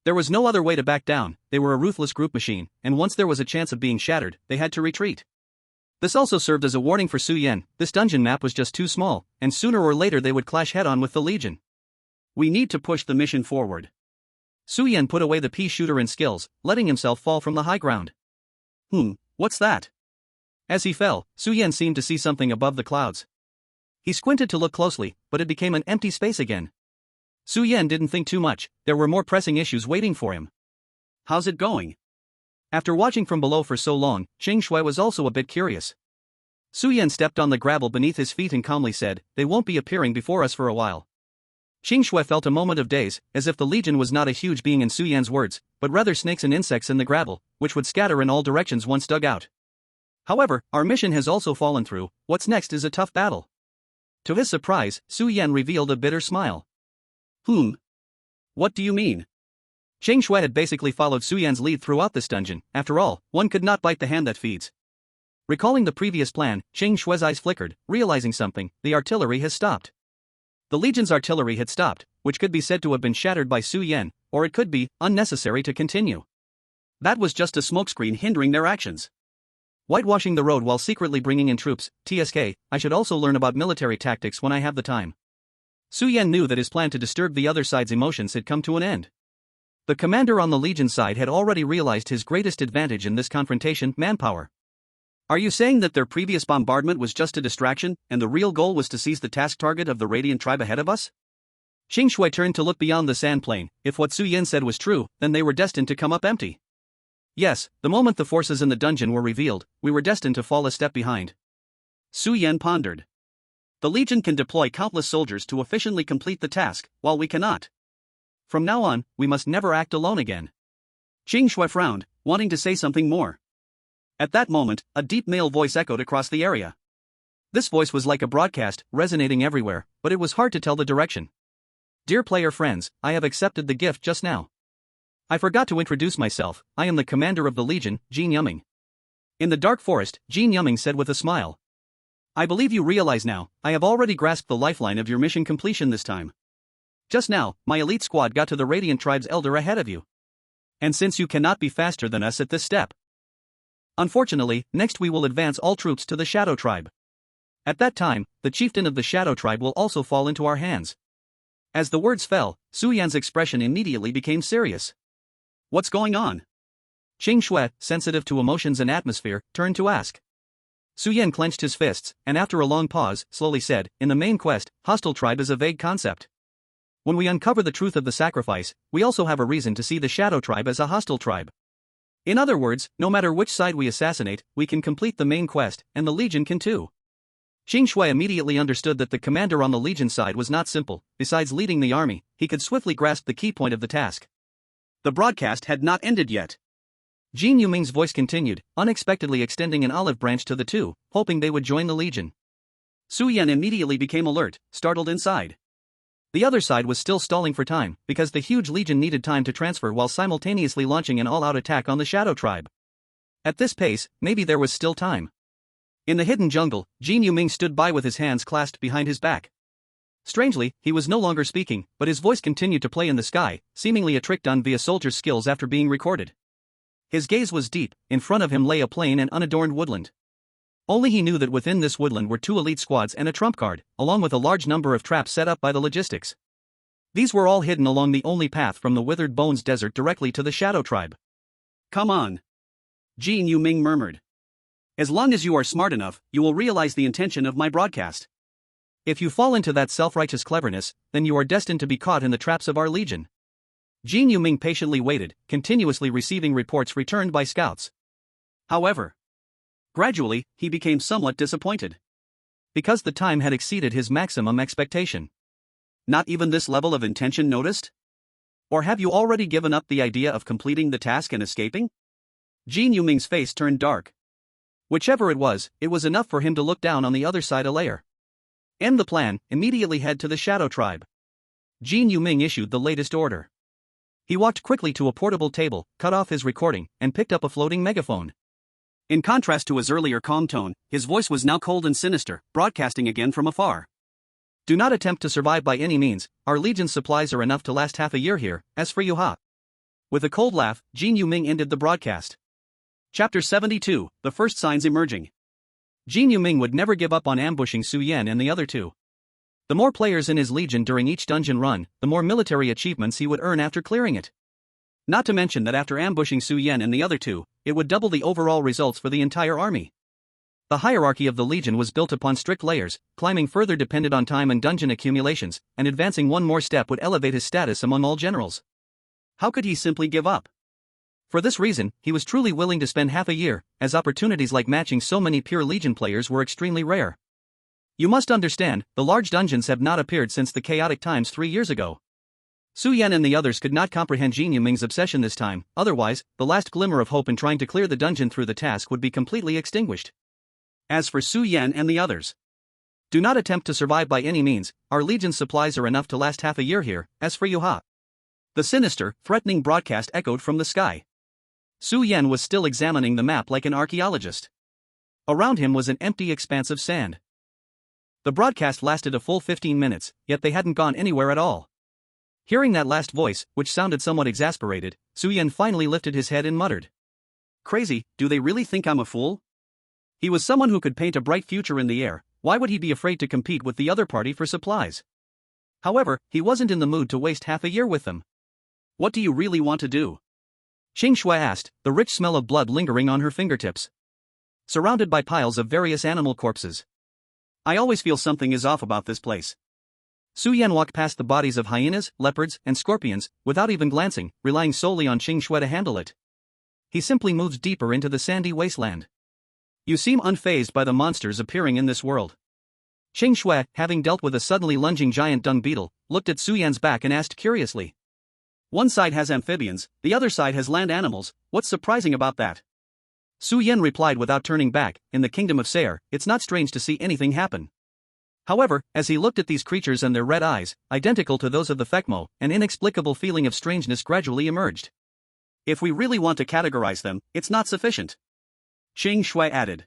Speaker 1: There was no other way to back down. They were a ruthless group machine, and once there was a chance of being shattered, they had to retreat. This also served as a warning for Su Yan. This dungeon map was just too small, and sooner or later they would clash head-on with the Legion. We need to push the mission forward. Su Yan put away the pea shooter and skills, letting himself fall from the high ground. What's that? As he fell, Su Yan seemed to see something above the clouds.
Speaker 2: He squinted to look closely, but it became an empty space again. Su Yan didn't think too much, there were more pressing issues waiting for him.
Speaker 1: How's it going?
Speaker 2: After watching from below for so long, Qing Shui was also a bit curious. Su Yan stepped on the gravel beneath his feet and calmly said, "They won't be appearing before us for a while." Qing Shui felt a moment of daze, as if the Legion was not a huge being in Su Yan's words, but rather snakes and insects in the gravel, which would scatter in all directions once dug out. However, our mission has also fallen through. What's next is a tough battle. To his surprise, Su Yan revealed a bitter smile.
Speaker 1: What do you mean?
Speaker 2: Qing Shui had basically followed Su Yan's lead throughout this dungeon. After all, one could not bite the hand that feeds. Recalling the previous plan, Qing Shui's eyes flickered, realizing something: the artillery has stopped. The Legion's artillery had stopped, which could be said to have been shattered by Su Yan, or it could be unnecessary to continue.
Speaker 1: That was just a smokescreen hindering their actions.
Speaker 2: Whitewashing the road while secretly bringing in troops. TSK, I should also learn about military tactics when I have the time. Su Yan knew that his plan to disturb the other side's emotions had come to an end. The commander on the Legion side had already realized his greatest advantage in this confrontation: manpower.
Speaker 1: Are you saying that their previous bombardment was just a distraction, and the real goal was to seize the task target of the Radiant tribe ahead of us?
Speaker 2: Qing Shui turned to look beyond the sand plain. If what Su Yan said was true, then they were destined to come up empty. Yes, the moment the forces in the dungeon were revealed, we were destined to fall a step behind.
Speaker 1: Su Yan pondered. The Legion can deploy countless soldiers to efficiently complete the task, while we cannot.
Speaker 2: From now on, we must never act alone again.
Speaker 1: Qing Shui frowned, wanting to say something more. At that moment, a deep male voice echoed across the area.
Speaker 2: This voice was like a broadcast, resonating everywhere, but it was hard to tell the direction. Dear player friends, I have accepted the gift just now. I forgot to introduce myself. I am the commander of the Legion, Jin Yuming. In the dark forest, Jin Yuming said with a smile. I believe you realize now, I have already grasped the lifeline of your mission completion this time. Just now, my elite squad got to the Radiant tribe's elder ahead of you. And since you cannot be faster than us at this step, unfortunately, next we will advance all troops to the Shadow tribe. At that time, the chieftain of the Shadow tribe will also fall into our hands. As the words fell, Su Yan's expression immediately became serious.
Speaker 1: What's going on?
Speaker 2: Qing Shui, sensitive to emotions and atmosphere, turned to ask. Su Yan clenched his fists, and after a long pause, slowly said, in the main quest, hostile tribe is a vague concept. When we uncover the truth of the sacrifice, we also have a reason to see the Shadow tribe as a hostile tribe. In other words, no matter which side we assassinate, we can complete the main quest, and the Legion can too. Qing Shui immediately understood that the commander on the Legion side was not simple. Besides leading the army, he could swiftly grasp the key point of the task.
Speaker 1: The broadcast had not ended yet.
Speaker 2: Jin Yuming's voice continued, unexpectedly extending an olive branch to the two, hoping they would join the Legion.
Speaker 1: Su Yan immediately became alert, startled inside.
Speaker 2: The other side was still stalling for time, because the huge Legion needed time to transfer while simultaneously launching an all-out attack on the Shadow tribe. At this pace, maybe there was still time. In the hidden jungle, Jin Yuming stood by with his hands clasped behind his back. Strangely, he was no longer speaking, but his voice continued to play in the sky, seemingly a trick done via soldiers' skills after being recorded. His gaze was deep. In front of him lay a plain and unadorned woodland. Only he knew that within this woodland were 2 elite squads and a trump card, along with a large number of traps set up by the logistics. These were all hidden along the only path from the Withered Bones Desert directly to the Shadow tribe.
Speaker 1: Come on. Jin Yuming murmured. As long as you are smart enough, you will realize the intention of my broadcast.
Speaker 2: If you fall into that self-righteous cleverness, then you are destined to be caught in the traps of our Legion. Jin Yuming patiently waited, continuously receiving reports returned by scouts.
Speaker 1: However, gradually, he became somewhat disappointed.
Speaker 2: Because the time had exceeded his maximum expectation.
Speaker 1: Not even this level of intention noticed? Or have you already given up the idea of completing the task and escaping? Jin Yuming's face turned dark.
Speaker 2: Whichever it was enough for him to look down on the other side a layer. End the plan, immediately head to the Shadow tribe. Jin Yuming issued the latest order. He walked quickly to a portable table, cut off his recording, and picked up a floating megaphone.
Speaker 1: In contrast to his earlier calm tone, his voice was now cold and sinister, broadcasting again from afar.
Speaker 2: Do not attempt to survive by any means. Our Legion's supplies are enough to last half a year here. As for you, ha. With a cold laugh, Jin Yuming ended the broadcast.
Speaker 1: Chapter 72, The First Signs Emerging.
Speaker 2: Jin Yuming would never give up on ambushing Su Yan and the other two. The more players in his Legion during each dungeon run, the more military achievements he would earn after clearing it. Not to mention that after ambushing Su Yan and the other two, it would double the overall results for the entire army. The hierarchy of the Legion was built upon strict layers, climbing further depended on time and dungeon accumulations, and advancing one more step would elevate his status among all generals.
Speaker 1: How could he simply give up?
Speaker 2: For this reason, he was truly willing to spend half a year, as opportunities like matching so many pure Legion players were extremely rare. You must understand, the large dungeons have not appeared since the chaotic times 3 years ago. Su Yan and the others could not comprehend Jin Yiming's obsession this time, otherwise, the last glimmer of hope in trying to clear the dungeon through the task would be completely extinguished.
Speaker 1: As for Su Yan and the others,
Speaker 2: do not attempt to survive by any means, our Legion's supplies are enough to last half a year here. As for Yuha.
Speaker 1: The sinister, threatening broadcast echoed from the sky.
Speaker 2: Su Yan was still examining the map like an archaeologist. Around him was an empty expanse of sand. The broadcast lasted a full 15 minutes, yet they hadn't gone anywhere at all. Hearing that last voice, which sounded somewhat exasperated, Su Yan finally lifted his head and muttered.
Speaker 1: Crazy, do they really think I'm a fool? He was someone who could paint a bright future in the air, why would he be afraid to compete with the other party for supplies? However, he wasn't in the mood to waste half a year with them. What do you really want to do?
Speaker 2: Qing Shui asked, the rich smell of blood lingering on her fingertips. Surrounded by piles of various animal corpses.
Speaker 1: I always feel something is off about this place.
Speaker 2: Su Yan walked past the bodies of hyenas, leopards, and scorpions, without even glancing, relying solely on Qing Shui to handle it. He simply moved deeper into the sandy wasteland.
Speaker 1: You seem unfazed by the monsters appearing in this world.
Speaker 2: Qing Shui, having dealt with a suddenly lunging giant dung beetle, looked at Su Yan's back and asked curiously.
Speaker 1: One side has amphibians, the other side has land animals, what's surprising about that?
Speaker 2: Su Yan replied without turning back, in the kingdom of Sayer, it's not strange to see anything happen. However, as he looked at these creatures and their red eyes, identical to those of the Fekmo, an inexplicable feeling of strangeness gradually emerged.
Speaker 1: If we really want to categorize them, it's not sufficient. Qing Shui added.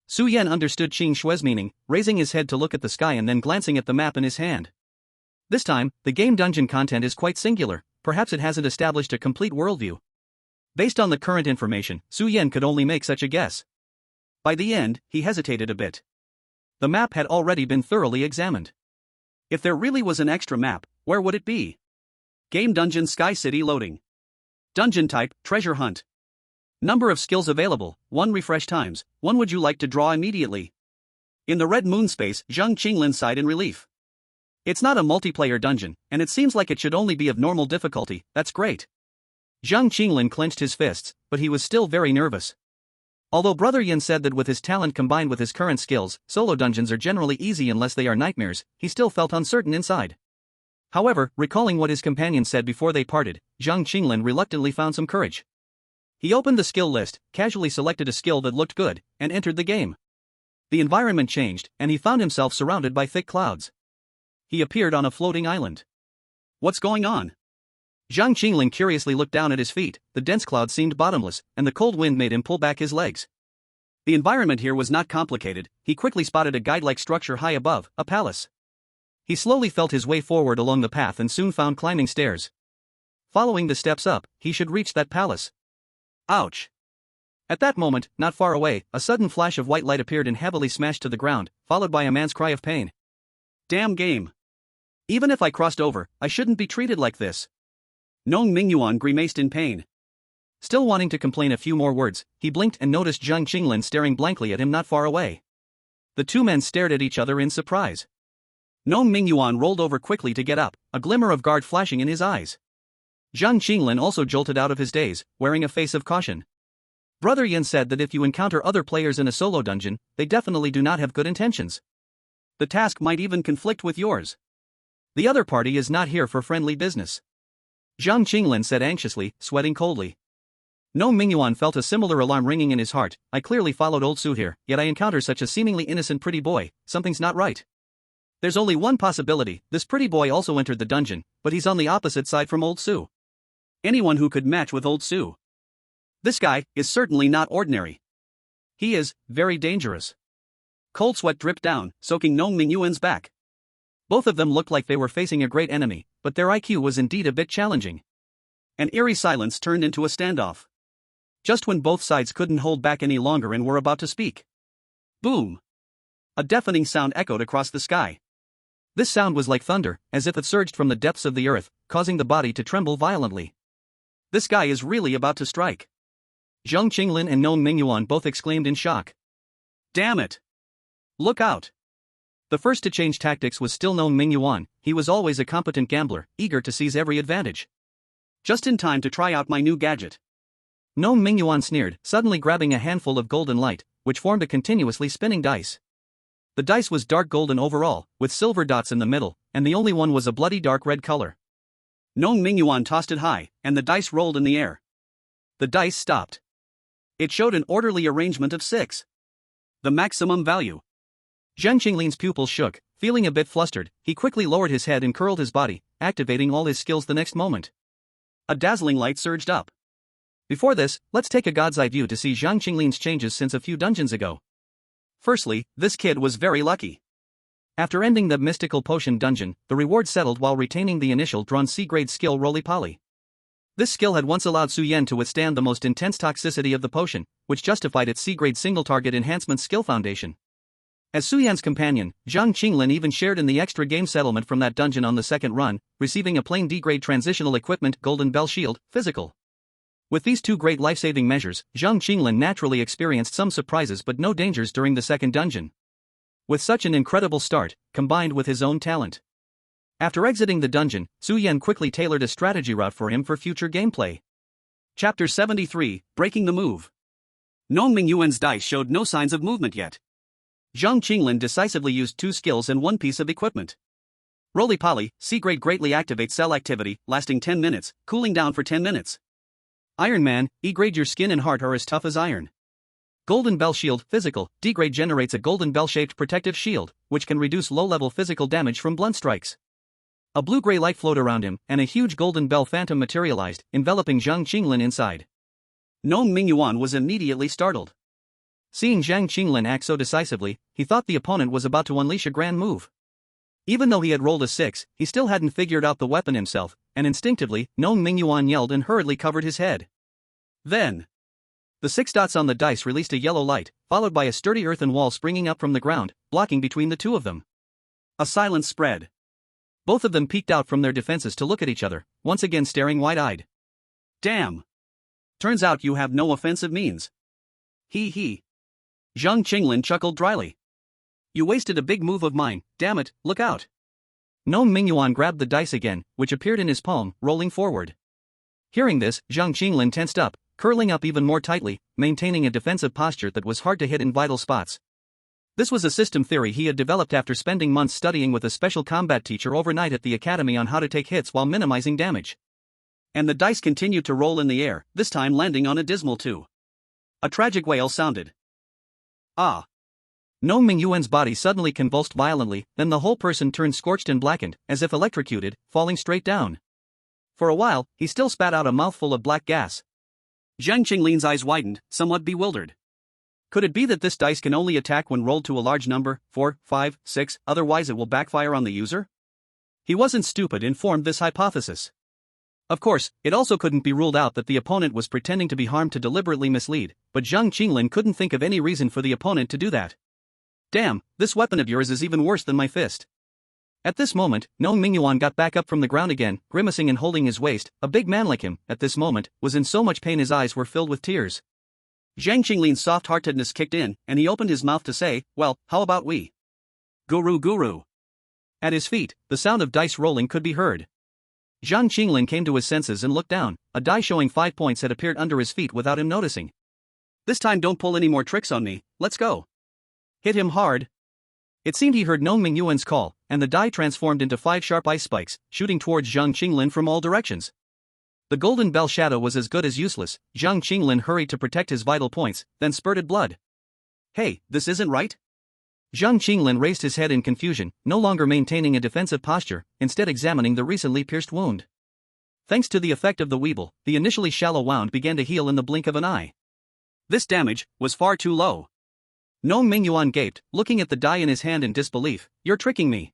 Speaker 2: Su Yan understood Qing Shui's meaning, raising his head to look at the sky and then glancing at the map in his hand. This time, the game dungeon content is quite singular, perhaps it hasn't established a complete worldview. Based on the current information, Su Yan could only make such a guess. By the end, he hesitated a bit. The map had already been thoroughly examined.
Speaker 1: If there really was an extra map, where would it be? Game Dungeon Sky City loading. Dungeon type, treasure hunt. Number of skills available, 1 refresh times, 1 would you like to draw immediately? In the red moon space, Zhang Qinglin sighed in relief. It's not a multiplayer dungeon, and it seems like it should only be of normal difficulty, that's great.
Speaker 2: Zhang Qinglin clenched his fists, but he was still very nervous. Although Brother Yin said that with his talent combined with his current skills, solo dungeons are generally easy unless they are nightmares, he still felt uncertain inside. However, recalling what his companion said before they parted, Zhang Qinglin reluctantly found some courage. He opened the skill list, casually selected a skill that looked good, and entered the game. The environment changed, and he found himself surrounded by thick clouds. He appeared on a floating island.
Speaker 1: What's going on?
Speaker 2: Zhang Qinglin curiously looked down at his feet, the dense clouds seemed bottomless, and the cold wind made him pull back his legs.
Speaker 1: The environment here was not complicated, he quickly spotted a guide-like structure high above, a palace.
Speaker 2: He slowly felt his way forward along the path and soon found climbing stairs. Following the steps up, he should reach that palace.
Speaker 1: Ouch!
Speaker 2: At that moment, not far away, a sudden flash of white light appeared and heavily smashed to the ground, followed by a man's cry of pain.
Speaker 1: Damn game! Even if I crossed over, I shouldn't be treated like this. Nong Mingyuan grimaced in pain.
Speaker 2: Still wanting to complain a few more words, he blinked and noticed Zhang Qinglin staring blankly at him not far away. The two men stared at each other in surprise.
Speaker 1: Nong Mingyuan rolled over quickly to get up, a glimmer of guard flashing in his eyes.
Speaker 2: Zhang Qinglin also jolted out of his daze, wearing a face of caution. Brother Yin said that if you encounter other players in a solo dungeon, they definitely do not have good intentions.
Speaker 1: The task might even conflict with yours.
Speaker 2: The other party is not here for friendly business. Zhang Qinglin said anxiously, sweating coldly. Nong Mingyuan felt a similar alarm ringing in his heart. I clearly followed old Su here, yet I encounter such a seemingly innocent pretty boy, something's not right. There's only one possibility, this pretty boy also entered the dungeon, but he's on the opposite side from old Su.
Speaker 1: Anyone who could match with old Su. This guy is certainly not ordinary.
Speaker 2: He is very dangerous.
Speaker 1: Cold sweat dripped down, soaking Nong Mingyuan's back.
Speaker 2: Both of them looked like they were facing a great enemy, but their IQ was indeed a bit challenging.
Speaker 1: An eerie silence turned into a standoff. Just when both sides couldn't hold back any longer and were about to speak. Boom! A deafening sound echoed across the sky.
Speaker 2: This sound was like thunder, as if it surged from the depths of the earth, causing the body to tremble violently.
Speaker 1: This guy is really about to strike.
Speaker 2: Zhang Qinglin and Nong Mingyuan both exclaimed in shock.
Speaker 1: Damn it! Look out! The first to change tactics was still known Ming Yuan. He was always a competent gambler, eager to seize every advantage. Just in time to try out my new gadget. Gnome Ming Yuan sneered, suddenly grabbing a handful of golden light, which formed a continuously spinning dice. The dice was dark golden overall, with silver dots in the middle, and the only one was a bloody dark red color. Gnome Ming Yuan tossed it high, and the dice rolled in the air. The dice stopped. It showed an orderly arrangement of 6. The maximum value. Zhang Qinglin's pupils shook. Feeling a bit flustered, he quickly lowered his head and curled his body, activating all his skills the next moment. A dazzling light surged up. Before this, let's take a god's eye view to see Zhang Qinglin's changes since a few dungeons ago. Firstly, this kid was very lucky. After ending the mystical potion dungeon, the reward settled while retaining the initial drawn C-grade skill Roly-Poly. This skill had once allowed Su Yan to withstand the most intense toxicity of the potion, which justified its C-grade single-target enhancement skill foundation. As Su Yan's companion, Zhang Qinglin even shared in the extra game settlement from that dungeon on the second run, receiving a plain D-grade transitional equipment Golden Bell Shield, physical. With these two great life-saving measures, Zhang Qinglin naturally experienced some surprises but no dangers during the second dungeon. With such an incredible start, combined with his own talent. After exiting the dungeon, Su Yan quickly tailored a strategy route for him for future gameplay. Chapter 73, Breaking the Move. Gnome Ming Yuan's dice showed no signs of movement yet. Zhang Qinglin decisively used 2 skills and 1 piece of equipment. Roly-Poly, C-grade greatly activates cell activity, lasting 10 minutes, cooling down for 10 minutes. Iron Man, E-grade your skin and heart are as tough as iron. Golden Bell Shield, physical, D-grade generates a golden bell-shaped protective shield, which can reduce low-level physical damage from blunt strikes. A blue-gray light flowed around him, and a huge golden bell phantom materialized, enveloping Zhang Qinglin inside. Gnome Ming Yuan was immediately startled. Seeing Zhang Qinglin act so decisively, he thought the opponent was about to unleash a grand move. Even though he had rolled a 6, he still hadn't figured out the weapon himself, and instinctively, Gnome Ming Yuan yelled and hurriedly covered his head. Then, the 6 dots on the dice released a yellow light, followed by a sturdy earthen wall springing up from the ground, blocking between the two of them. A silence spread. Both of them peeked out from their defenses to look at each other, once again staring wide-eyed. Damn! Turns out you have no offensive means. Hee hee. Zhang Qinglin chuckled dryly. You wasted a big move of mine, damn it, look out. Gnome Ming Yuan grabbed the dice again, which appeared in his palm, rolling forward. Hearing this, Zhang Qinglin tensed up, curling up even more tightly, maintaining a defensive posture that was hard to hit in vital spots. This was a system theory he had developed after spending months studying with a special combat teacher overnight at the academy on how to take hits while minimizing damage. And the dice continued to roll in the air, this time landing on a dismal 2. A tragic wail sounded. Ah! Gnome Ming Yuan's body suddenly convulsed violently, then the whole person turned scorched and blackened, as if electrocuted, falling straight down. For a while, he still spat out a mouthful of black gas. Zhang Qinglin's eyes widened, somewhat bewildered. Could it be that this dice can only attack when rolled to a large number, 4, 5, 6, otherwise it will backfire on the user? He wasn't stupid and formed this hypothesis. Of course, it also couldn't be ruled out that the opponent was pretending to be harmed to deliberately mislead, but Zhang Qinglin couldn't think of any reason for the opponent to do that. Damn, this weapon of yours is even worse than my fist. At this moment, Gnome Ming Yuan got back up from the ground again, grimacing and holding his waist. A big man like him, at this moment, was in so much pain his eyes were filled with tears. Zhang Qinglin's soft-heartedness kicked in, and he opened his mouth to say, well, how about we? Guru. At his feet, the sound of dice rolling could be heard. Zhang Qinglin came to his senses and looked down. A die showing 5 points had appeared under his feet without him noticing. This time don't pull any more tricks on me, let's go. Hit him hard. It seemed he heard Gnome Ming Yuan's call, and the die transformed into 5 sharp ice spikes, shooting towards Zhang Qinglin from all directions. The golden bell shadow was as good as useless. Zhang Qinglin hurried to protect his vital points, then spurted blood. Hey, this isn't right? Zhang Qinglin raised his head in confusion, no longer maintaining a defensive posture, instead examining the recently pierced wound. Thanks to the effect of the Weeble, the initially shallow wound began to heal in the blink of an eye. This damage was far too low. Gnome Ming Yuan gaped, looking at the die in his hand in disbelief. You're tricking me.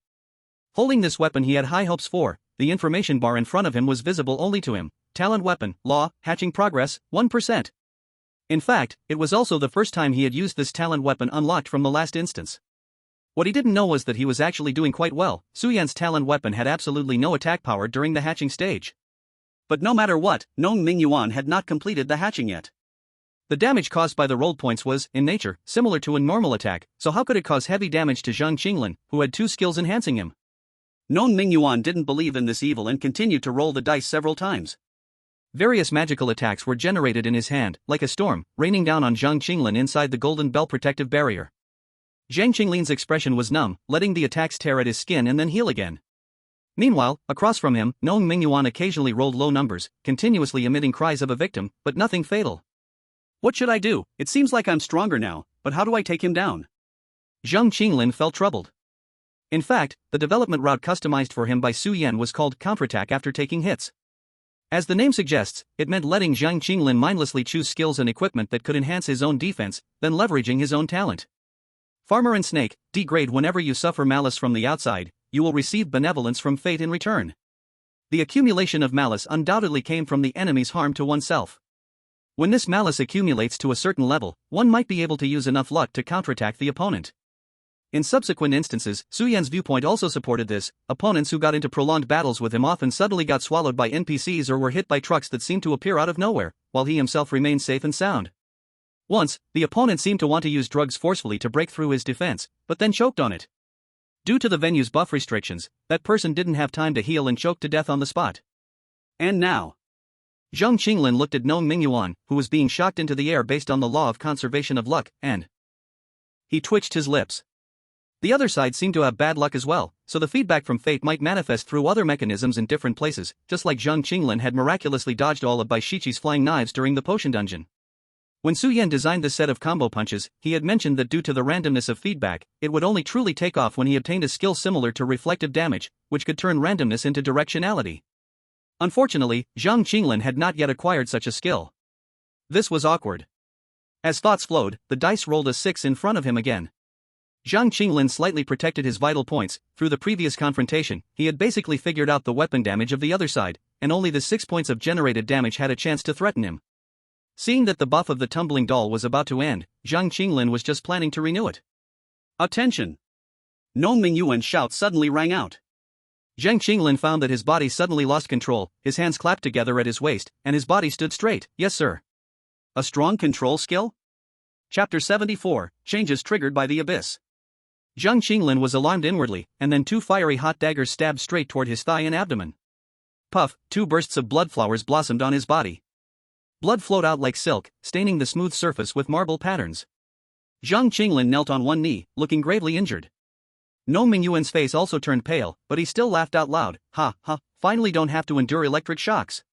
Speaker 1: Holding this weapon he had high hopes for, the information bar in front of him was visible only to him. Talent weapon, law, hatching progress, 1%. In fact, it was also the first time he had used this talent weapon unlocked from the last instance. What he didn't know was that he was actually doing quite well. Su Yan's talent weapon had absolutely no attack power during the hatching stage. But no matter what, Gnome Ming Yuan had not completed the hatching yet.
Speaker 2: The damage caused by the rolled points was, in nature, similar to a normal attack, so how could it cause heavy damage to Zhang Qinglin, who had 2 skills enhancing him?
Speaker 1: Non Mingyuan didn't believe in this evil and continued to roll the dice several times.
Speaker 2: Various magical attacks were generated in his hand, like a storm, raining down on Zhang Qinglin inside the golden bell protective barrier. Zhang Qinglin's expression was numb, letting the attacks tear at his skin and then heal again. Meanwhile, across from him, Non Mingyuan occasionally rolled low numbers, continuously emitting cries of a victim, but nothing fatal.
Speaker 1: What should I do? It seems like I'm stronger now, but how do I take him down?
Speaker 2: Zhang Qinglin felt troubled. In fact, the development route customized for him by Su Yan was called counterattack after taking hits. As the name suggests, it meant letting Zhang Qinglin mindlessly choose skills and equipment that could enhance his own defense, then leveraging his own talent. Farmer and Snake, degrade whenever you suffer malice from the outside, you will receive benevolence from fate in return. The accumulation of malice undoubtedly came from the enemy's harm to oneself. When this malice accumulates to a certain level, one might be able to use enough luck to counterattack the opponent. In subsequent instances, Su Yan's viewpoint also supported this. Opponents who got into prolonged battles with him often suddenly got swallowed by NPCs or were hit by trucks that seemed to appear out of nowhere, while he himself remained safe and sound. Once, the opponent seemed to want to use drugs forcefully to break through his defense, but then choked on it. Due to the venue's buff restrictions, that person didn't have time to heal and choked to death on the spot.
Speaker 1: And now?
Speaker 2: Zhang Qinglin looked at Non Mingyuan, who was being shocked into the air based on the law of conservation of luck, and he twitched his lips. The other side seemed to have bad luck as well, so the feedback from fate might manifest through other mechanisms in different places, just like Zhang Qinglin had miraculously dodged all of Bai Shiqi's flying knives during the potion dungeon. When Su Yan designed this set of combo punches, he had mentioned that due to the randomness of feedback, it would only truly take off when he obtained a skill similar to reflective damage, which could turn randomness into directionality. Unfortunately, Zhang Qinglin had not yet acquired such a skill. This was awkward. As thoughts flowed, the dice rolled a 6 in front of him again. Zhang Qinglin slightly protected his vital points. Through the previous confrontation, he had basically figured out the weapon damage of the other side, and only the 6 points of generated damage had a chance to threaten him. Seeing that the buff of the tumbling doll was about to end, Zhang Qinglin was just planning to renew it.
Speaker 1: Attention! Non Mingyuan's shout suddenly rang out.
Speaker 2: Zhang Qinglin found that his body suddenly lost control, his hands clapped together at his waist, and his body stood straight. Yes sir.
Speaker 1: A strong control skill? Chapter 74, Changes triggered by the abyss.
Speaker 2: Zhang Qinglin was alarmed inwardly, and then 2 fiery hot daggers stabbed straight toward his thigh and abdomen. Puff, 2 bursts of blood flowers blossomed on his body. Blood flowed out like silk, staining the smooth surface with marble patterns.
Speaker 1: Zhang Qinglin knelt on one knee, looking gravely injured.
Speaker 2: Non Mingyuan's face also turned pale, but he still laughed out loud. Ha, ha, finally don't have to endure electric shocks.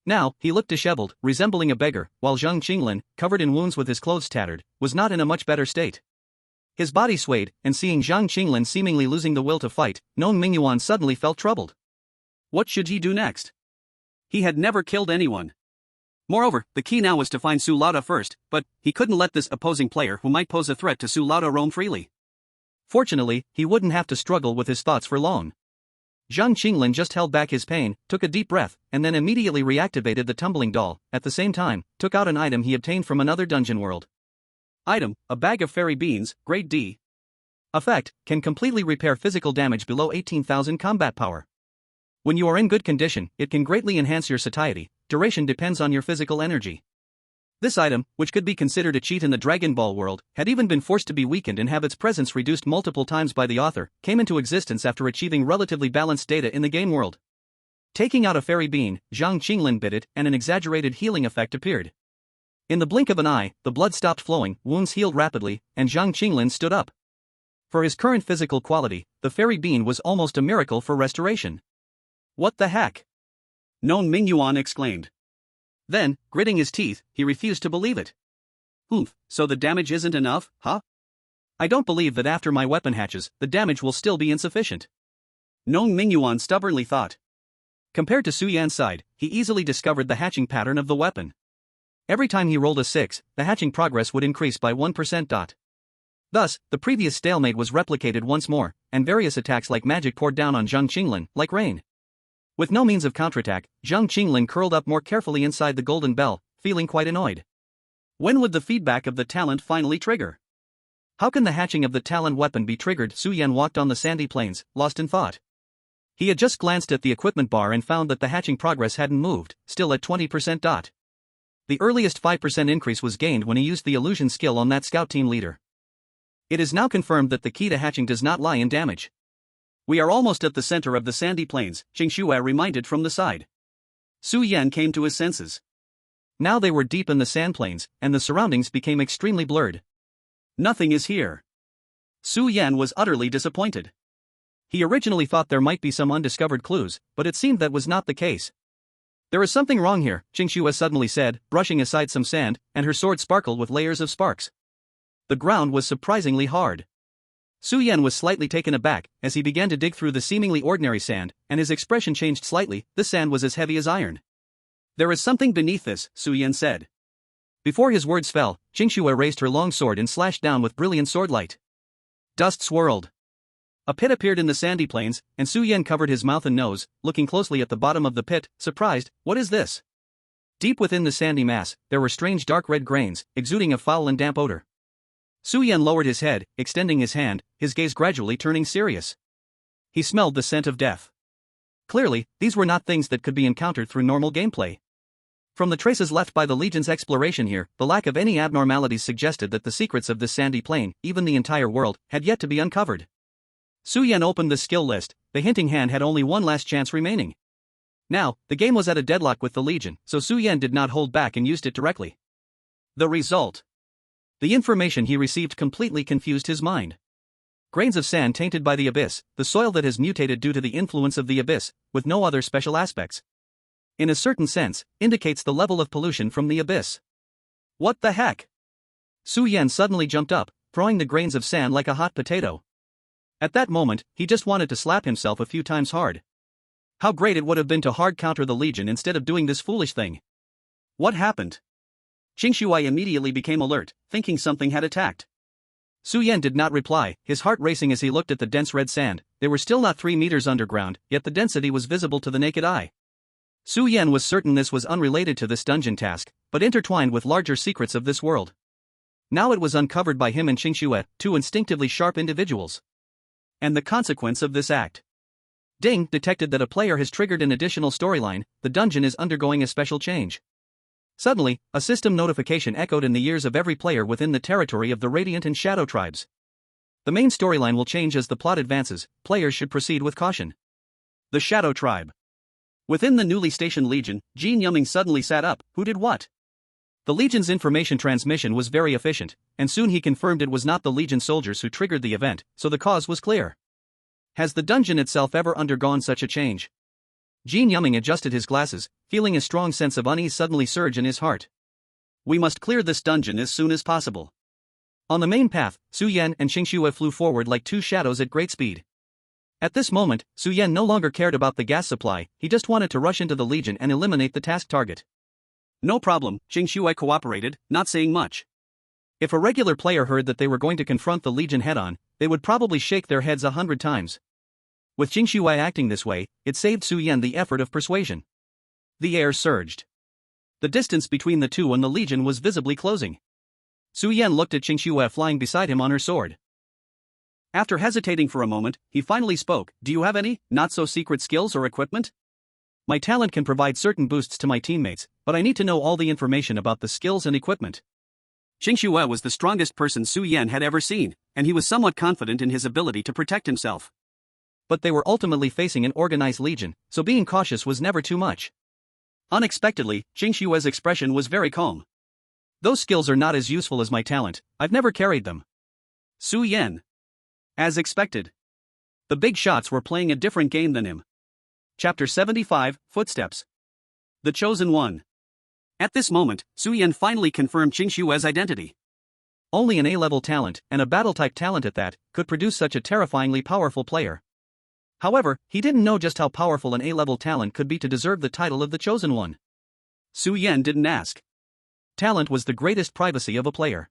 Speaker 2: Now, he looked disheveled, resembling a beggar, while Zhang Qinglin, covered in wounds with his clothes tattered, was not in a much better state. His body swayed, and seeing Zhang Qinglin seemingly losing the will to fight, Non Mingyuan suddenly felt troubled.
Speaker 1: What should he do next? He had never killed anyone. Moreover, the key now was to find Su Lauda first, but he couldn't let this opposing player who might pose a threat to Su Lauda roam freely.
Speaker 2: Fortunately, he wouldn't have to struggle with his thoughts for long. Zhang Qinglin just held back his pain, took a deep breath, and then immediately reactivated the tumbling doll, at the same time, took out an item he obtained from another dungeon world.
Speaker 1: Item, a bag of fairy beans, grade D.
Speaker 2: Effect, can completely repair physical damage below 18,000 combat power. When you are in good condition, it can greatly enhance your satiety. Duration depends on your physical energy. This item, which could be considered a cheat in the Dragon Ball world, had even been forced to be weakened and have its presence reduced multiple times by the author, came into existence after achieving relatively balanced data in the game world. Taking out a fairy bean, Zhang Qinglin bit it, and an exaggerated healing effect appeared. In the blink of an eye, the blood stopped flowing, wounds healed rapidly, and Zhang Qinglin stood up. For his current physical quality, the fairy bean was almost a miracle for restoration.
Speaker 1: What the heck? Non Mingyuan exclaimed. Then, gritting his teeth, he refused to believe it. So the damage isn't enough, huh?
Speaker 2: I don't believe that after my weapon hatches, the damage will still be insufficient.
Speaker 1: Non Mingyuan stubbornly thought.
Speaker 2: Compared to Su Yan's side, he easily discovered the hatching pattern of the weapon. Every time he rolled a 6, the hatching progress would increase by 1%. Thus, the previous stalemate was replicated once more, and various attacks like magic poured down on Zhang Qinglin, like rain. With no means of counterattack, Zhang Qinglin curled up more carefully inside the golden bell, feeling quite annoyed.
Speaker 1: When would the feedback of the talent finally trigger?
Speaker 2: How can the hatching of the talent weapon be triggered? Su Yan walked on the sandy plains, lost in thought. He had just glanced at the equipment bar and found that the hatching progress hadn't moved, still at 20%. The earliest 5% increase was gained when he used the illusion skill on that scout team leader. It is now confirmed that the key to hatching does not lie in damage.
Speaker 1: We are almost at the center of the sandy plains, Qingxue reminded from the side. Su Yan came to his senses.
Speaker 2: Now they were deep in the sand plains, and the surroundings became extremely blurred.
Speaker 1: Nothing is here. Su Yan was utterly disappointed.
Speaker 2: He originally thought there might be some undiscovered clues, but it seemed that was not the case.
Speaker 1: There is something wrong here, Qingxue suddenly said, brushing aside some sand, and her sword sparkled with layers of sparks.
Speaker 2: The ground was surprisingly hard.
Speaker 1: Su Yan was slightly taken aback as he began to dig through the seemingly ordinary sand, and his expression changed slightly. The sand was as heavy as iron. There is something beneath this, Su Yan said.
Speaker 2: Before his words fell, Qingxue raised her long sword and slashed down with brilliant swordlight.
Speaker 1: Dust swirled. A pit appeared in the sandy plains, and Su Yan covered his mouth and nose, looking closely at the bottom of the pit, surprised. What is this?
Speaker 2: Deep within the sandy mass, there were strange dark red grains, exuding a foul and damp odor.
Speaker 1: Su Yan lowered his head, extending his hand, his gaze gradually turning serious. He smelled the scent of death.
Speaker 2: Clearly, these were not things that could be encountered through normal gameplay. From the traces left by the Legion's exploration here, the lack of any abnormalities suggested that the secrets of this sandy plain, even the entire world, had yet to be uncovered.
Speaker 1: Su Yan opened the skill list. The hinting hand had only one last chance remaining. Now, the game was at a deadlock with the Legion, so Su Yan did not hold back and used it directly. The result.
Speaker 2: The information he received completely confused his mind. Grains of sand tainted by the abyss, the soil that has mutated due to the influence of the abyss, with no other special aspects. In a certain sense, indicates the level of pollution from the abyss.
Speaker 1: What the heck?
Speaker 2: Su Yan suddenly jumped up, throwing the grains of sand like a hot potato. At that moment, he just wanted to slap himself a few times hard. How great it would have been to hard counter the Legion instead of doing this foolish thing.
Speaker 1: What happened? Qingxue immediately became alert, thinking something had attacked.
Speaker 2: Su Yan did not reply, his heart racing as he looked at the dense red sand. They were still not 3 meters underground, yet the density was visible to the naked eye. Su Yan was certain this was unrelated to this dungeon task, but intertwined with larger secrets of this world. Now it was uncovered by him and Qingxue, two instinctively sharp individuals.
Speaker 1: And the consequence of this act.
Speaker 2: Ding detected that a player has triggered an additional storyline. The dungeon is undergoing a special change. Suddenly, a system notification echoed in the ears of every player within the territory of the Radiant and Shadow tribes. The main storyline will change as the plot advances. Players should proceed with caution.
Speaker 1: The Shadow tribe. Within the newly stationed Legion, Jin Yumming suddenly sat up. Who did what?
Speaker 2: The Legion's information transmission was very efficient, and soon he confirmed it was not the Legion soldiers who triggered the event, so the cause was clear. Has the dungeon itself ever undergone such a change? Jin Yumming adjusted his glasses, feeling a strong sense of unease suddenly surge in his heart.
Speaker 1: We must clear this dungeon as soon as possible.
Speaker 2: On the main path, Su Yan and Qingxue flew forward like two shadows at great speed. At this moment, Su Yan no longer cared about the gas supply, he just wanted to rush into the Legion and eliminate the task target.
Speaker 1: No problem, Qingxue cooperated, not saying much.
Speaker 2: If a regular player heard that they were going to confront the Legion head-on, they would probably shake their heads 100 times. With Qingxue acting this way, it saved Su Yan the effort of persuasion.
Speaker 1: The air surged. The distance between the two and the Legion was visibly closing. Su Yan looked at Qingxue flying beside him on her sword. After hesitating for a moment, he finally spoke. Do you have any, not-so-secret skills or equipment?
Speaker 2: My talent can provide certain boosts to my teammates, but I need to know all the information about the skills and equipment.
Speaker 1: Qingxue was the strongest person Su Yan had ever seen, and he was somewhat confident in his ability to protect himself.
Speaker 2: But they were ultimately facing an organized Legion, so being cautious was never too much.
Speaker 1: Unexpectedly, Qingxue's expression was very calm.
Speaker 2: Those skills are not as useful as my talent, I've never carried them.
Speaker 1: Su Yan. As expected. The big shots were playing a different game than him. Chapter 75, Footsteps. The Chosen One. At this moment, Su Yan finally confirmed Qingxue's identity.
Speaker 2: Only an A-level talent, and a battle-type talent at that, could produce such a terrifyingly powerful player. However, he didn't know just how powerful an A-level talent could be to deserve the title of the Chosen One.
Speaker 1: Su Yan didn't ask.
Speaker 2: Talent was the greatest privacy of a player.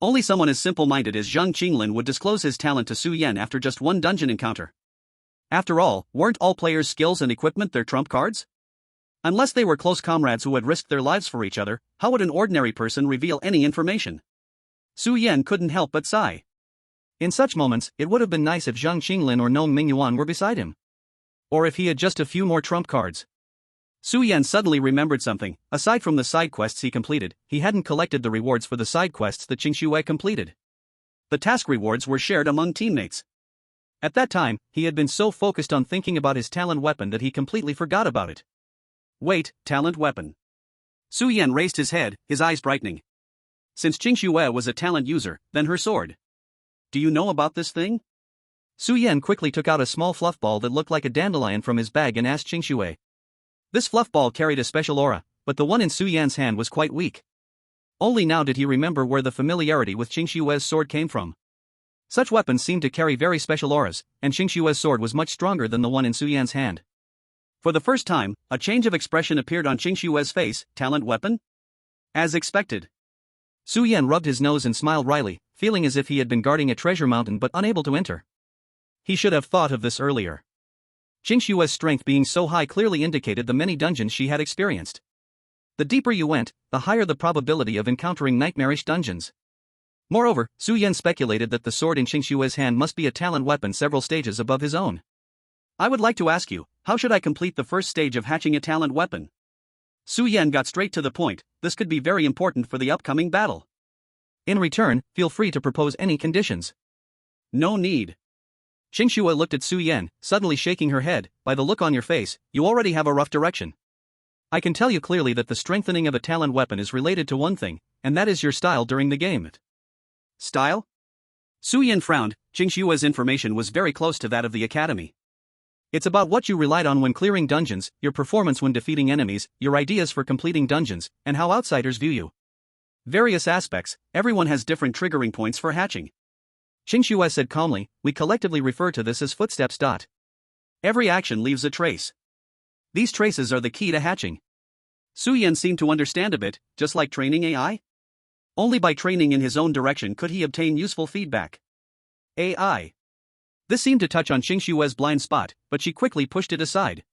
Speaker 1: Only someone as simple-minded as Zhang Qinglin would disclose his talent to Su Yan after just one dungeon encounter. After all, weren't all players' skills and equipment their trump cards? Unless they were close comrades who had risked their lives for each other, how would an ordinary person reveal any information? Su Yan couldn't help but sigh.
Speaker 2: In such moments, it would have been nice if Zhang Qinglin or Nong Mingyuan were beside him. Or if he had just a few more trump cards.
Speaker 1: Su Yan suddenly remembered something. Aside from the side quests he completed, he hadn't collected the rewards for the side quests that Qingxue completed. The task rewards were shared among teammates. At that time, he had been so focused on thinking about his talent weapon that he completely forgot about it. Wait, talent weapon. Su Yan raised his head, his eyes brightening. Since Qingxue was a talent user, then her sword. Do you know about this thing? Su Yan quickly took out a small fluff ball that looked like a dandelion from his bag and asked Qingxue. This fluff ball carried a special aura, but the one in Su Yan's hand was quite weak. Only now did he remember where the familiarity with Qingxue's sword came from. Such weapons seemed to carry very special auras, and Qingxue's sword was much stronger than the one in Su Yan's hand. For the first time, a change of expression appeared on Qingxue's face. Talent weapon? As expected. Su Yan rubbed his nose and smiled wryly, feeling as if he had been guarding a treasure mountain but unable to enter. He should have thought of this earlier. Qingxue's strength being so high clearly indicated the many dungeons she had experienced. The deeper you went, the higher the probability of encountering nightmarish dungeons. Moreover, Su Yan speculated that the sword in Qingxue's hand must be a talent weapon several stages above his own. I would like to ask you, how should I complete the first stage of hatching a talent weapon? Su Yan got straight to the point. This could be very important for the upcoming battle. In return, feel free to propose any conditions. No need. Qingxue looked at Su Yan, suddenly shaking her head. By the look on your face, you already have a rough direction. I can tell you clearly that the strengthening of a talent weapon is related to one thing, and that is your style during the game. Style? Su Yan frowned. Qingxue's information was very close to that of the academy. It's about what you relied on when clearing dungeons, your performance when defeating enemies, your ideas for completing dungeons, and how outsiders view you. Various aspects, everyone has different triggering points for hatching. Qingxue said calmly, we collectively refer to this as footsteps. Every action leaves a trace. These traces are the key to hatching. Su Yan seemed to understand a bit, just like training AI. Only by training in his own direction could he obtain useful feedback. AI. This seemed to touch on Qingxue's blind spot, but she quickly pushed it aside.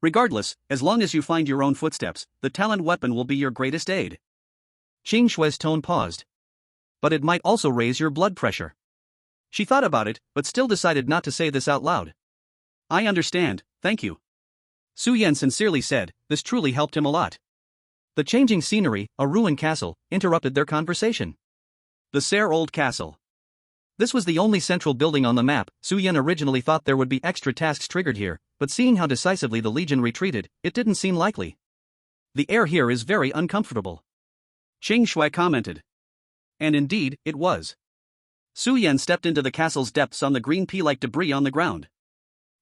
Speaker 1: Regardless, as long as you find your own footsteps, the talent weapon will be your greatest aid. Qingxue's tone paused. But it might also raise your blood pressure. She thought about it, but still decided not to say this out loud. I understand, thank you. Su Yan sincerely said, this truly helped him a lot. The changing scenery, a ruined castle, interrupted their conversation. The Serre Old Castle. This was the only central building on the map. Su Yan originally thought there would be extra tasks triggered here, but seeing how decisively the Legion retreated, it didn't seem likely. The air here is very uncomfortable. Qingxue commented. And indeed, it was. Su Yan stepped into the castle's depths on the green pea-like debris on the ground.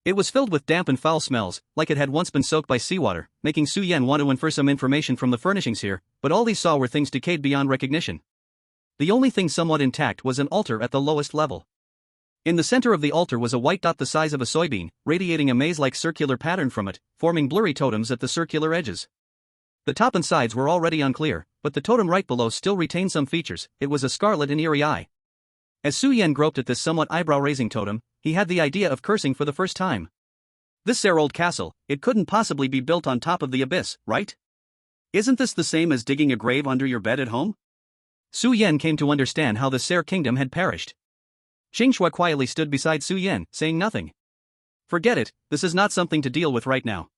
Speaker 1: It was filled with damp and foul smells, like it had once been soaked by seawater, making Su Yan want to infer some information from the furnishings here, but all he saw were things decayed beyond recognition. The only thing somewhat intact was an altar at the lowest level. In the center of the altar was a white dot the size of a soybean, radiating a maze-like circular pattern from it, forming blurry totems at the circular edges. The top and sides were already unclear, but the totem right below still retained some features. It was a scarlet and eerie eye. As Su Yan groped at this somewhat eyebrow-raising totem, he had the idea of cursing for the first time. This Serre Old Castle, it couldn't possibly be built on top of the abyss, right? Isn't this the same as digging a grave under your bed at home? Su Yan came to understand how the Serre Kingdom had perished. Qingxue quietly stood beside Su Yan, saying nothing. Forget it, this is not something to deal with right now.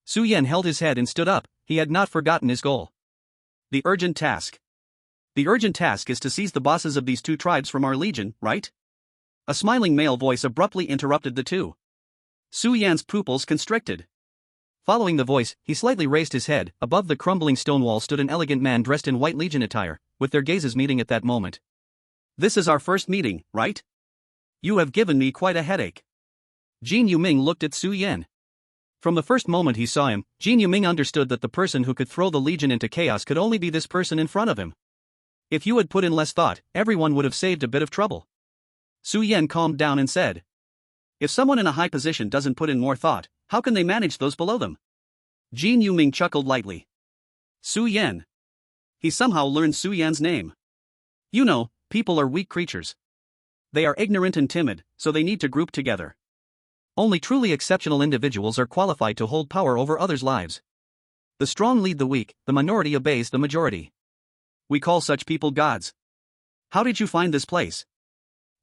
Speaker 1: Su Yan held his head and stood up. He had not forgotten his goal. The urgent task. The urgent task is to seize the bosses of these two tribes from our legion, right? A smiling male voice abruptly interrupted the two. Su Yan's pupils constricted. Following the voice, he slightly raised his head. Above the crumbling stone wall stood an elegant man dressed in white legion attire, with their gazes meeting at that moment. This is our first meeting, right? You have given me quite a headache. Jin Yuming looked at Su Yan. From the first moment he saw him, Jin Yuming understood that the person who could throw the legion into chaos could only be this person in front of him. If you had put in less thought, everyone would have saved a bit of trouble. Su Yan calmed down and said. If someone in a high position doesn't put in more thought, how can they manage those below them? Jin Yuming chuckled lightly. Su Yan. He somehow learned Su Yan's name. You know, people are weak creatures. They are ignorant and timid, so they need to group together. Only truly exceptional individuals are qualified to hold power over others' lives. The strong lead the weak, the minority obeys the majority. We call such people gods. How did you find this place?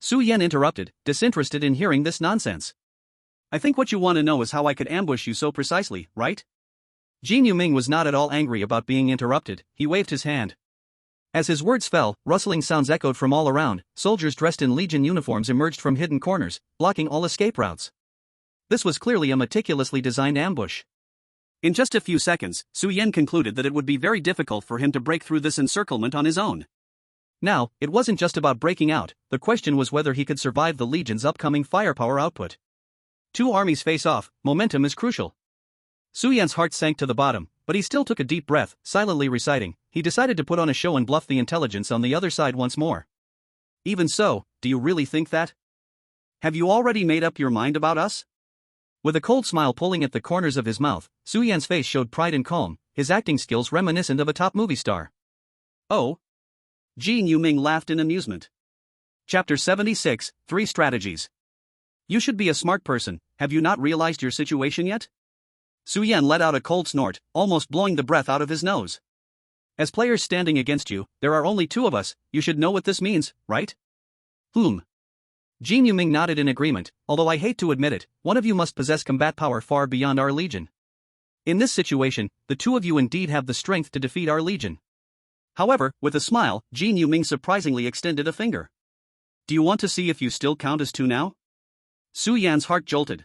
Speaker 1: Su Yan interrupted, disinterested in hearing this nonsense. I think what you want to know is how I could ambush you so precisely, right?
Speaker 2: Jin Yuming was not at all angry about being interrupted, he waved his hand. As his words fell, rustling sounds echoed from all around, soldiers dressed in Legion uniforms emerged from hidden corners, blocking all escape routes. This was clearly a meticulously designed ambush.
Speaker 1: In just a few seconds, Su Yan concluded that it would be very difficult for him to break through this encirclement on his own.
Speaker 2: Now, it wasn't just about breaking out, the question was whether he could survive the Legion's upcoming firepower output. Two armies face off, momentum is crucial. Su Yan's heart sank to the bottom, but he still took a deep breath, silently reciting. He decided to put on a show and bluff the intelligence on the other side once more.
Speaker 1: Even so, do you really think that? Have you already made up your mind about us?
Speaker 2: With a cold smile pulling at the corners of his mouth, Su Yan's face showed pride and calm, his acting skills reminiscent of a top movie star.
Speaker 1: Oh? Jin Yuming laughed in amusement. Chapter 76, 3 Strategies. You should be a smart person, have you not realized your situation yet? Su Yan let out a cold snort, almost blowing the breath out of his nose. As players standing against you, there are only two of us, you should know what this means, right?
Speaker 2: Jin Yuming nodded in agreement, although I hate to admit it, one of you must possess combat power far beyond our Legion. In this situation, the two of you indeed have the strength to defeat our Legion.
Speaker 1: However, with a smile, Jin Yuming surprisingly extended a finger. Do you want to see if you still count as two now? Su Yan's heart jolted.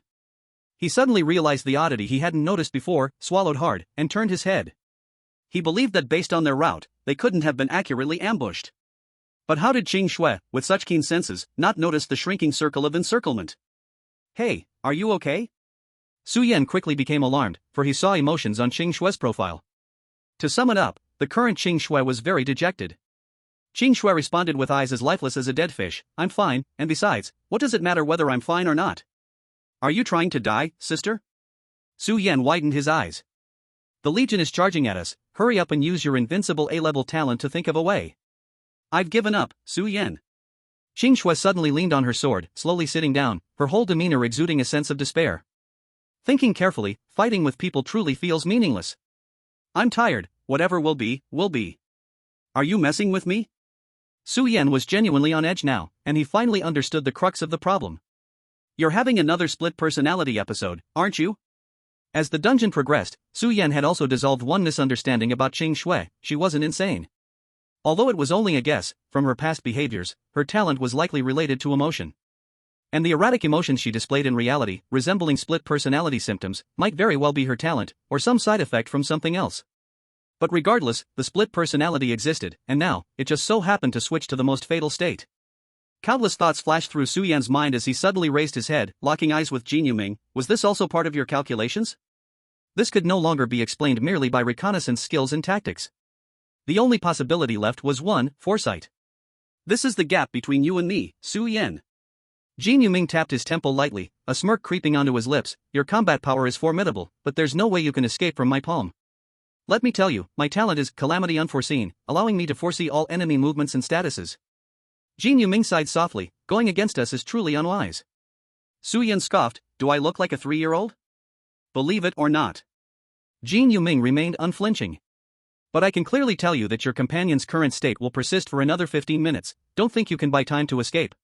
Speaker 2: He suddenly realized the oddity he hadn't noticed before, swallowed hard, and turned his head.
Speaker 1: He believed that based on their route, they couldn't have been accurately ambushed. But how did Qing Shui, with such keen senses, not notice the shrinking circle of encirclement? Hey, are you okay?
Speaker 2: Su Yan quickly became alarmed, for he saw emotions on Qing Shui's profile. To sum it up, the current Qing Shui was very dejected. Qing Shui responded with eyes as lifeless as a dead fish. I'm fine, and besides, what does it matter whether I'm fine or not? Are you trying to die, sister? Su Yan widened his eyes. The Legion is charging at us, hurry up and use your invincible A-level talent to think of a way.
Speaker 1: I've given up, Su Yan.
Speaker 2: Qing Shui suddenly leaned on her sword, slowly sitting down, her whole demeanor exuding a sense of despair. Thinking carefully, fighting with people truly feels meaningless.
Speaker 1: I'm tired, whatever will be, will be. Are you messing with me?
Speaker 2: Su Yan was genuinely on edge now, and he finally understood the crux of the problem.
Speaker 1: You're having another split personality episode, aren't you?
Speaker 2: As the dungeon progressed, Su Yan had also dissolved one misunderstanding about Qing Shui. She wasn't insane. Although it was only a guess, from her past behaviors, her talent was likely related to emotion. And the erratic emotions she displayed in reality, resembling split personality symptoms, might very well be her talent, or some side effect from something else. But regardless, the split personality existed, and now, it just so happened to switch to the most fatal state.
Speaker 1: Countless thoughts flashed through Su Yan's mind as he suddenly raised his head, locking eyes with Jin Yuming. Was this also part of your calculations?
Speaker 2: This could no longer be explained merely by reconnaissance skills and tactics. The only possibility left was one, foresight.
Speaker 1: This is the gap between you and me, Su Yan.
Speaker 2: Jin Yuming tapped his temple lightly, a smirk creeping onto his lips. Your combat power is formidable, but there's no way you can escape from my palm. Let me tell you, my talent is calamity unforeseen, allowing me to foresee all enemy movements and statuses. Jin Yuming sighed softly, going against us is truly unwise.
Speaker 1: Su Yan scoffed, do I look like a 3-year-old? Believe it or not.
Speaker 2: Jin Yuming remained unflinching. But I can clearly tell you that your companion's current state will persist for another 15 minutes, don't think you can buy time to escape.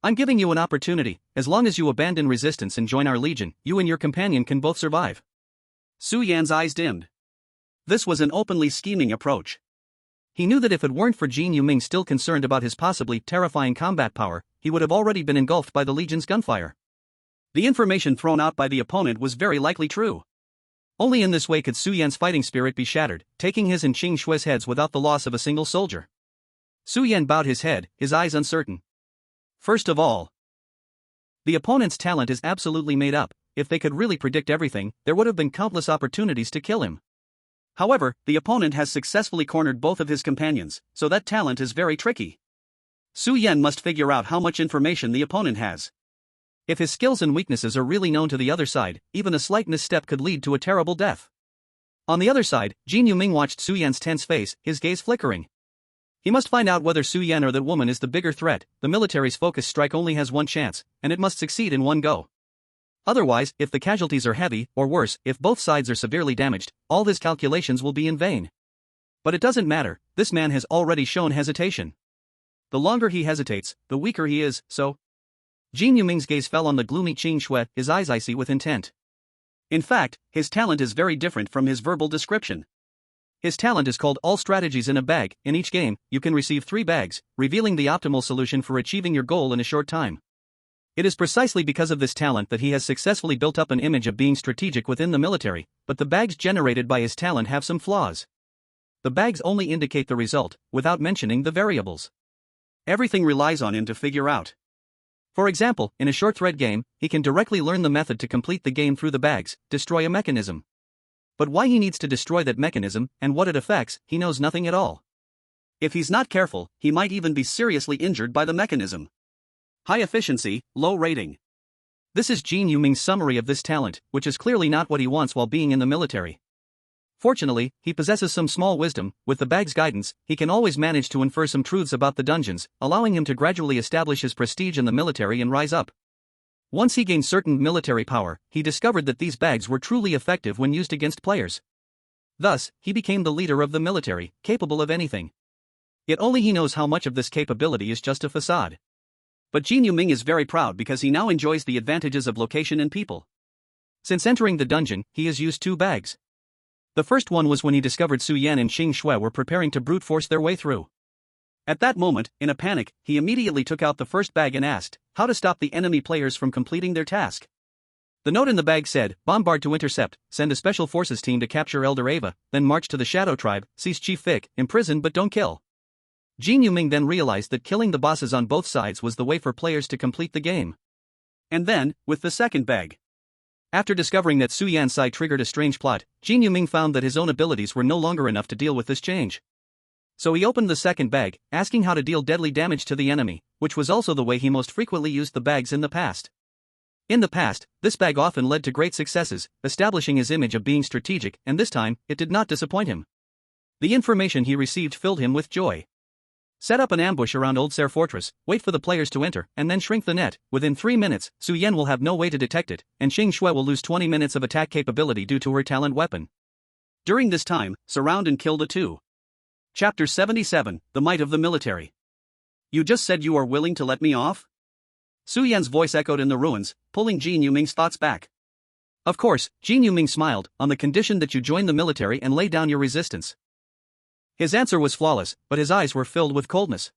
Speaker 2: I'm giving you an opportunity, as long as you abandon resistance and join our Legion, you and your companion can both survive.
Speaker 1: Su Yan's eyes dimmed. This was an openly scheming approach.
Speaker 2: He knew that if it weren't for Jin Yuming still concerned about his possibly terrifying combat power, he would have already been engulfed by the Legion's gunfire.
Speaker 1: The information thrown out by the opponent was very likely true.
Speaker 2: Only in this way could Su Yan's fighting spirit be shattered, taking his and Qing Shui's heads without the loss of a single soldier. Su Yan bowed his head, his eyes uncertain.
Speaker 1: First of all,
Speaker 2: the opponent's talent is absolutely made up. If they could really predict everything, there would have been countless opportunities to kill him.
Speaker 1: However, the opponent has successfully cornered both of his companions, so that talent is very tricky. Su Yan must figure out how much information the opponent has.
Speaker 2: If his skills and weaknesses are really known to the other side, even a slight misstep could lead to a terrible death. On the other side, Jin Yuming watched Su Yan's tense face, his gaze flickering. He must find out whether Su Yan or that woman is the bigger threat. The military's focus strike only has one chance, and it must succeed in one go. Otherwise, if the casualties are heavy, or worse, if both sides are severely damaged, all his calculations will be in vain. But it doesn't matter, this man has already shown hesitation. The longer he hesitates, the weaker he is, so... Jin Yuming's gaze fell on the gloomy Qing Shui, his eyes icy with intent.
Speaker 1: In fact, his talent is very different from his verbal description. His talent is called All Strategies in a Bag. In each game, you can receive 3 bags, revealing the optimal solution for achieving your goal in a short time. It is precisely because of this talent that he has successfully built up an image of being strategic within the military, but the bags generated by his talent have some flaws. The bags only indicate the result, without mentioning the variables. Everything relies on him to figure out. For example, in a short thread game, he can directly learn the method to complete the game through the bags, destroy a mechanism. But why he needs to destroy that mechanism, and what it affects, he knows nothing at all. If he's not careful, he might even be seriously injured by the mechanism. High efficiency, low rating. This is Jin Yuming's summary of this talent, which is clearly not what he wants while being in the military. Fortunately, he possesses some small wisdom. With the bag's guidance, he can always manage to infer some truths about the dungeons, allowing him to gradually establish his prestige in the military and rise up. Once he gained certain military power, he discovered that these bags were truly effective when used against players. Thus, he became the leader of the military, capable of anything. Yet only he knows how much of this capability is just a facade. But Jin Yuming is very proud because he now enjoys the advantages of location and people. Since entering the dungeon, he has used 2 bags. The first one was when he discovered Su Yan and Xing Shui were preparing to brute force their way through. At that moment, in a panic, he immediately took out the first bag and asked how to stop the enemy players from completing their task. The note in the bag said, bombard to intercept, send a special forces team to capture Elder Ava, then march to the Shadow Tribe, seize Chief Vic, imprison but don't kill. Jin Yuming then realized that killing the bosses on both sides was the way for players to complete the game. And then, with the second bag. After discovering that Su Yan's side triggered a strange plot, Jin Yuming found that his own abilities were no longer enough to deal with this change. So he opened the second bag, asking how to deal deadly damage to the enemy, which was also the way he most frequently used the bags in the past. In the past, this bag often led to great successes, establishing his image of being strategic, and this time, it did not disappoint him. The information he received filled him with joy. Set up an ambush around Old Ser Fortress, wait for the players to enter, and then shrink the net. Within 3 minutes, Su Yan will have no way to detect it, and Xing Shui will lose 20 minutes of attack capability due to her talent weapon. During this time, surround and kill the 2. Chapter 77, The Might of the Military. You just said you are willing to let me off? Su Yan's voice echoed in the ruins, pulling Jin Yuming's thoughts back. Of course, Jin Yuming smiled, on the condition that you join the military and lay down your resistance. His answer was flawless, but his eyes were filled with coldness.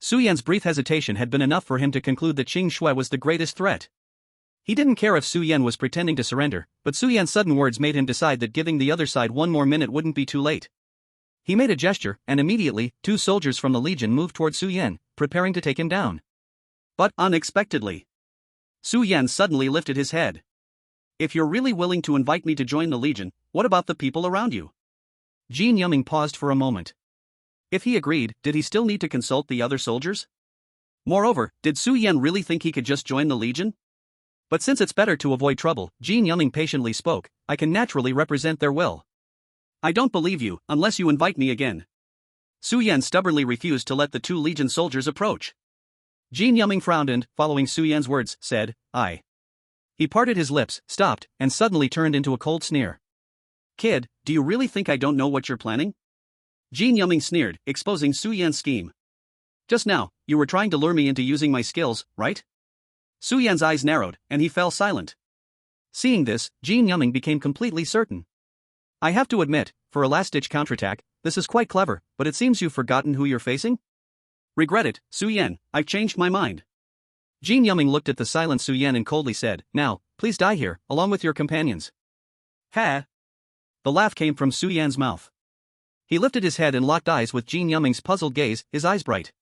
Speaker 1: Su Yan's brief hesitation had been enough for him to conclude that Xing Shui was the greatest threat. He didn't care if Su Yan was pretending to surrender, but Su Yan's sudden words made him decide that giving the other side 1 more minute wouldn't be too late. He made a gesture, and immediately, 2 soldiers from the Legion moved toward Su Yan, preparing to take him down. But unexpectedly, Su Yan suddenly lifted his head. If you're really willing to invite me to join the Legion, what about the people around you? Jin Yuming paused for a moment. If he agreed, did he still need to consult the other soldiers? Moreover, did Su Yan really think he could just join the Legion? But since it's better to avoid trouble, Jin Yuming patiently spoke, I can naturally represent their will. I don't believe you, unless you invite me again. Su Yan stubbornly refused to let the 2 Legion soldiers approach. Jin Yuming frowned and, following Su Yan's words, said, I. He parted his lips, stopped, and suddenly turned into a cold sneer. Kid, do you really think I don't know what you're planning? Jin Yuming sneered, exposing Su Yan's scheme. Just now, you were trying to lure me into using my skills, right? Su Yan's eyes narrowed, and he fell silent. Seeing this, Jin Yuming became completely certain. I have to admit, for a last-ditch counterattack, this is quite clever, but it seems you've forgotten who you're facing? Regret it, Su Yan, I've changed my mind. Jin Yuming looked at the silent Su Yan and coldly said, Now, please die here, along with your companions. Ha! The laugh came from Su Yan's mouth. He lifted his head and locked eyes with Jin Yuming's puzzled gaze, his eyes bright.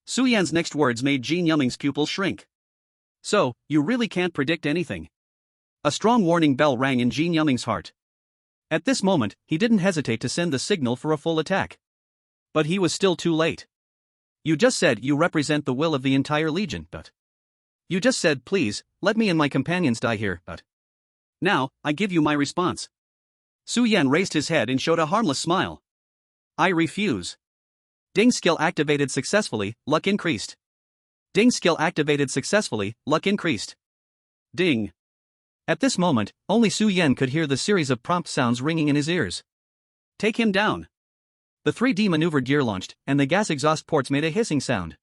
Speaker 1: Su Yan's next words made Jin Yuming's pupils shrink. So, you really can't predict anything. A strong warning bell rang in Jin Yuming's heart. At this moment, he didn't hesitate to send the signal for a full attack. But he was still too late. You just said you represent the will of the entire Legion, but... You just said, please, let me and my companions die here, but... Now, I give you my response. Su Yan raised his head and showed a harmless smile. I refuse. Ding skill activated successfully, luck increased. Ding skill activated successfully, luck increased. Ding. At this moment, only Su Yan could hear the series of prompt sounds ringing in his ears. Take him down. The 3D maneuvered gear launched, and the gas exhaust ports made a hissing sound.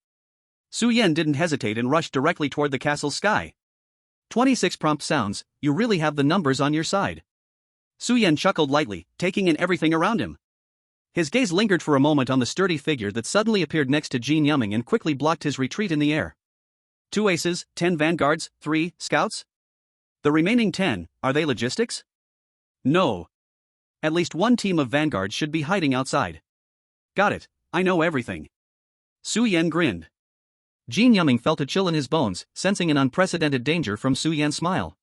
Speaker 1: Su Yan didn't hesitate and rushed directly toward the castle's sky. 26 prompt sounds, you really have the numbers on your side. Su Yan chuckled lightly, taking in everything around him. His gaze lingered for a moment on the sturdy figure that suddenly appeared next to Jin Yumming and quickly blocked his retreat in the air. 2 aces, 10 vanguards, 3 scouts? The remaining 10, are they logistics? No. At least one team of vanguards should be hiding outside. Got it, I know everything. Su Yan grinned. Jin Yumming felt a chill in his bones, sensing an unprecedented danger from Su Yan's smile.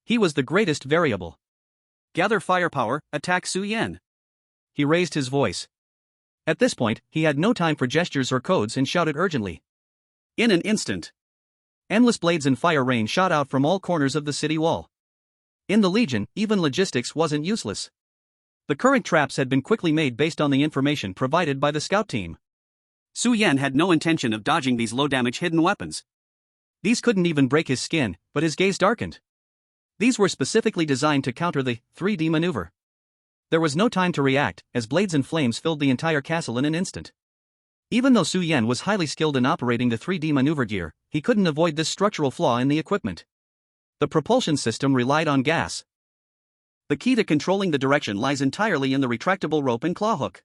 Speaker 1: He was the greatest variable. Gather firepower, attack Su Yan. He raised his voice. At this point, he had no time for gestures or codes and shouted urgently. In an instant, endless blades and fire rain shot out from all corners of the city wall. In the Legion, even logistics wasn't useless. The current traps had been quickly made based on the information provided by the scout team. Su Yan had no intention of dodging these low-damage hidden weapons. These couldn't even break his skin, but his gaze darkened. These were specifically designed to counter the 3D maneuver. There was no time to react, as blades and flames filled the entire castle in an instant. Even though Su Yan was highly skilled in operating the 3D maneuver gear, he couldn't avoid this structural flaw in the equipment. The propulsion system relied on gas. The key to controlling the direction lies entirely in the retractable rope and claw hook.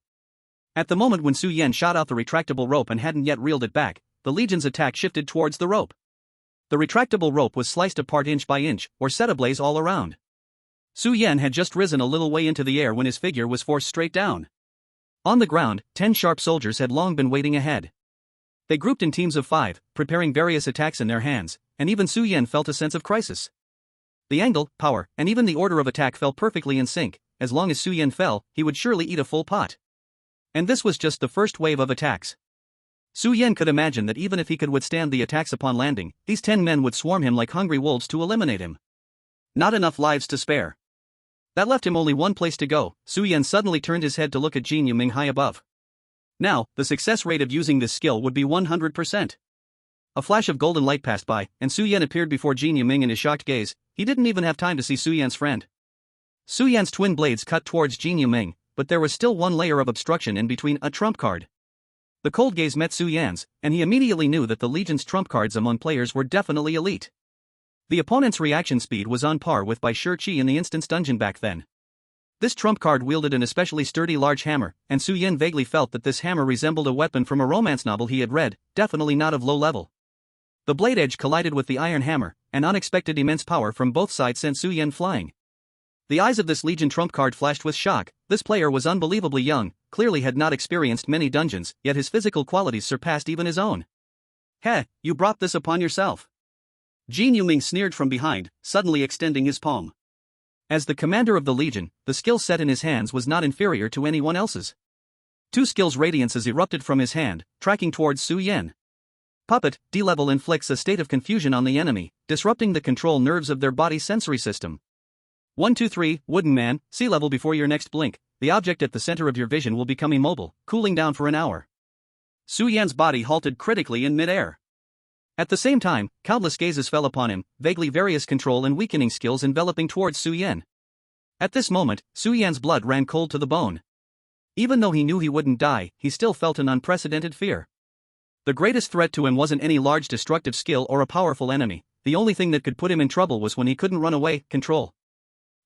Speaker 1: At the moment when Su Yan shot out the retractable rope and hadn't yet reeled it back, the Legion's attack shifted towards the rope. The retractable rope was sliced apart inch by inch, or set ablaze all around. Su Yan had just risen a little way into the air when his figure was forced straight down. On the ground, 10 sharp soldiers had long been waiting ahead. They grouped in teams of 5, preparing various attacks in their hands, and even Su Yan felt a sense of crisis. The angle, power, and even the order of attack fell perfectly in sync. As long as Su Yan fell, he would surely eat a full pot. And this was just the first wave of attacks. Su Yan could imagine that even if he could withstand the attacks upon landing, these 10 men would swarm him like hungry wolves to eliminate him. Not enough lives to spare. That left him only one place to go. Su Yan suddenly turned his head to look at Jin Yumming high above. Now, the success rate of using this skill would be 100%. A flash of golden light passed by, and Su Yan appeared before Jin Yumming in his shocked gaze. He didn't even have time to see Su Yan's friend. Su Yan's twin blades cut towards Jin Yumming, but there was still one layer of obstruction in between, a trump card. The cold gaze met Su Yan's, and he immediately knew that the Legion's trump cards among players were definitely elite. The opponent's reaction speed was on par with Bai Shi in the Instance dungeon back then. This trump card wielded an especially sturdy large hammer, and Su Yan vaguely felt that this hammer resembled a weapon from a romance novel he had read, definitely not of low level. The blade edge collided with the iron hammer, and unexpected immense power from both sides sent Su Yan flying. The eyes of this Legion trump card flashed with shock. This player was unbelievably young, clearly had not experienced many dungeons, yet his physical qualities surpassed even his own. Heh, you brought this upon yourself. Jin Yumming sneered from behind, suddenly extending his palm. As the commander of the Legion, the skill set in his hands was not inferior to anyone else's. 2 skills radiances erupted from his hand, tracking towards Su Yan. Puppet, D-level inflicts a state of confusion on the enemy, disrupting the control nerves of their body's sensory system. 1 2 3, Wooden Man, C-level before your next blink, the object at the center of your vision will become immobile, cooling down for an hour. Su Yan's body halted critically in mid-air. At the same time, countless gazes fell upon him, vaguely various control and weakening skills enveloping towards Su Yan. At this moment, Su Yan's blood ran cold to the bone. Even though he knew he wouldn't die, he still felt an unprecedented fear. The greatest threat to him wasn't any large destructive skill or a powerful enemy. The only thing that could put him in trouble was when he couldn't run away, control.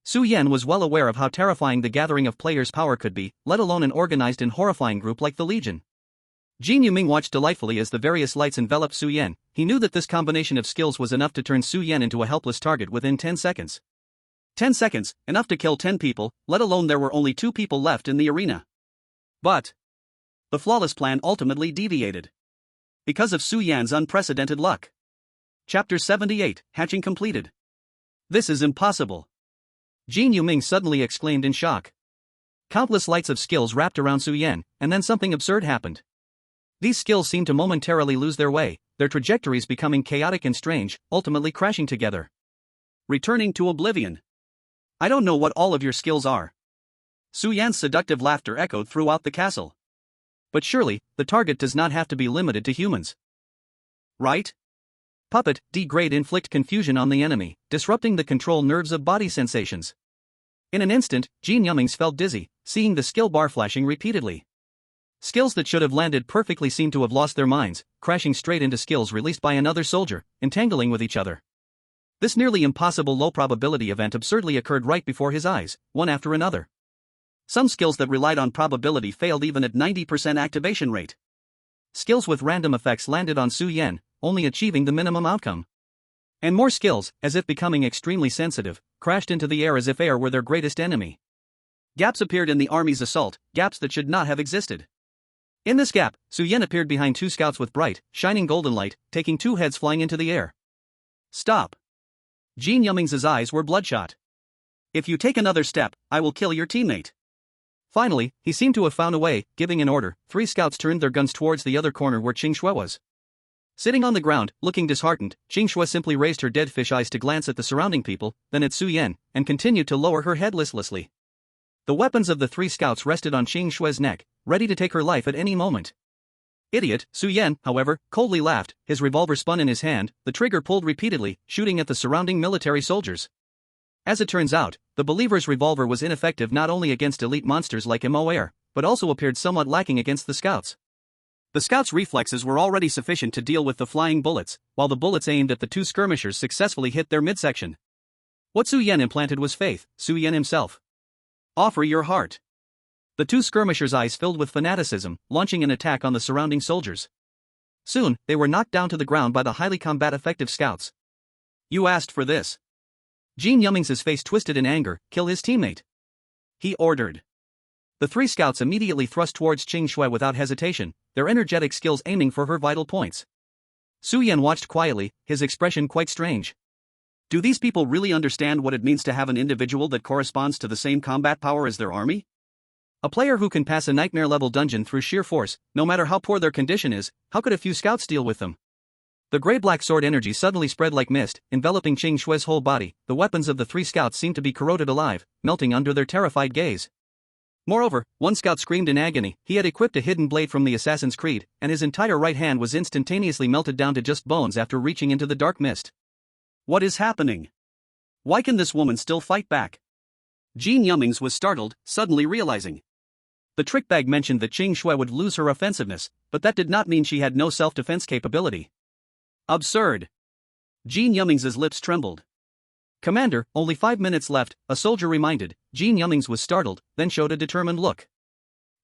Speaker 1: Su Yan was well aware of how terrifying the gathering of players' power could be, let alone an organized and horrifying group like the Legion. Jin Yumming watched delightfully as the various lights enveloped Su Yan. He knew that this combination of skills was enough to turn Su Yan into a helpless target within 10 seconds. 10 seconds, enough to kill 10 people, let alone there were only 2 people left in the arena. But the flawless plan ultimately deviated. Because of Su Yan's unprecedented luck. Chapter 78, Hatching completed. This is impossible. Jin Yumming suddenly exclaimed in shock. Countless lights of skills wrapped around Su Yan, and then something absurd happened. These skills seemed to momentarily lose their way, their trajectories becoming chaotic and strange, ultimately crashing together. Returning to oblivion. I don't know what all of your skills are. Su Yan's seductive laughter echoed throughout the castle. But surely, the target does not have to be limited to humans. Right? Puppet, D-grade inflict confusion on the enemy, disrupting the control nerves of body sensations. In an instant, Jin Yumming felt dizzy, seeing the skill bar flashing repeatedly. Skills that should have landed perfectly seemed to have lost their minds, crashing straight into skills released by another soldier, entangling with each other.
Speaker 2: This nearly impossible low-probability event absurdly occurred right before his eyes, one after another. Some skills that relied on probability failed even at 90% activation rate. Skills with random effects landed on Su Yan, only achieving the minimum outcome. And more skills, as if becoming extremely sensitive, crashed into the air as if air were their greatest enemy. Gaps appeared in the army's assault, gaps that should not have existed. In this gap, Su Yan appeared behind two scouts with bright, shining golden light, taking two heads flying into the air. Stop. Jin Yumings's eyes were bloodshot. If you take another step, I will kill your teammate. Finally, he seemed to have found a way. Giving an order, three scouts turned their guns towards the other corner where Qing Shui was. Sitting on the ground, looking disheartened, Qing Shui simply raised her dead fish eyes to glance at the surrounding people, then at Su Yan, and continued to lower her head listlessly. The weapons of the three scouts rested on Qing Shui's neck, ready to take her life at any moment. Idiot, Su Yan, however, coldly laughed, his revolver spun in his hand, the trigger pulled repeatedly, shooting at the surrounding military soldiers. As it turns out, the believer's revolver was ineffective not only against elite monsters like Moer, but also appeared somewhat lacking against the scouts. The scouts' reflexes were already sufficient to deal with the flying bullets, while the bullets aimed at the two skirmishers successfully hit their midsection. What Su Yan implanted was faith, Su Yan himself. Offer your heart. The two skirmishers' eyes filled with fanaticism, launching an attack on the surrounding soldiers. Soon, they were knocked down to the ground by the highly combat-effective scouts. You asked for this. Jin Yumings's face twisted in anger. Kill his teammate. He ordered. The three scouts immediately thrust towards Qing Shui without hesitation, their energetic skills aiming for her vital points. Su Yan watched quietly, his expression quite strange. Do these people really understand what it means to have an individual that corresponds to the same combat power as their army? A player who can pass a nightmare-level dungeon through sheer force, no matter how poor their condition is, how could a few scouts deal with them? The gray-black sword energy suddenly spread like mist, enveloping Qing Shui's whole body. The weapons of the three scouts seemed to be corroded alive, melting under their terrified gaze. Moreover, one scout screamed in agony. He had equipped a hidden blade from the Assassin's Creed, and his entire right hand was instantaneously melted down to just bones after reaching into the dark mist. What is happening? Why can this woman still fight back? Jin Yumings was startled, suddenly realizing. The trick bag mentioned that Qing Shui would lose her offensiveness, but that did not mean she had no self-defense capability. Absurd. Jin Yumings's lips trembled. Commander, only 5 minutes left, a soldier reminded. Jin Yumings was startled, then showed a determined look.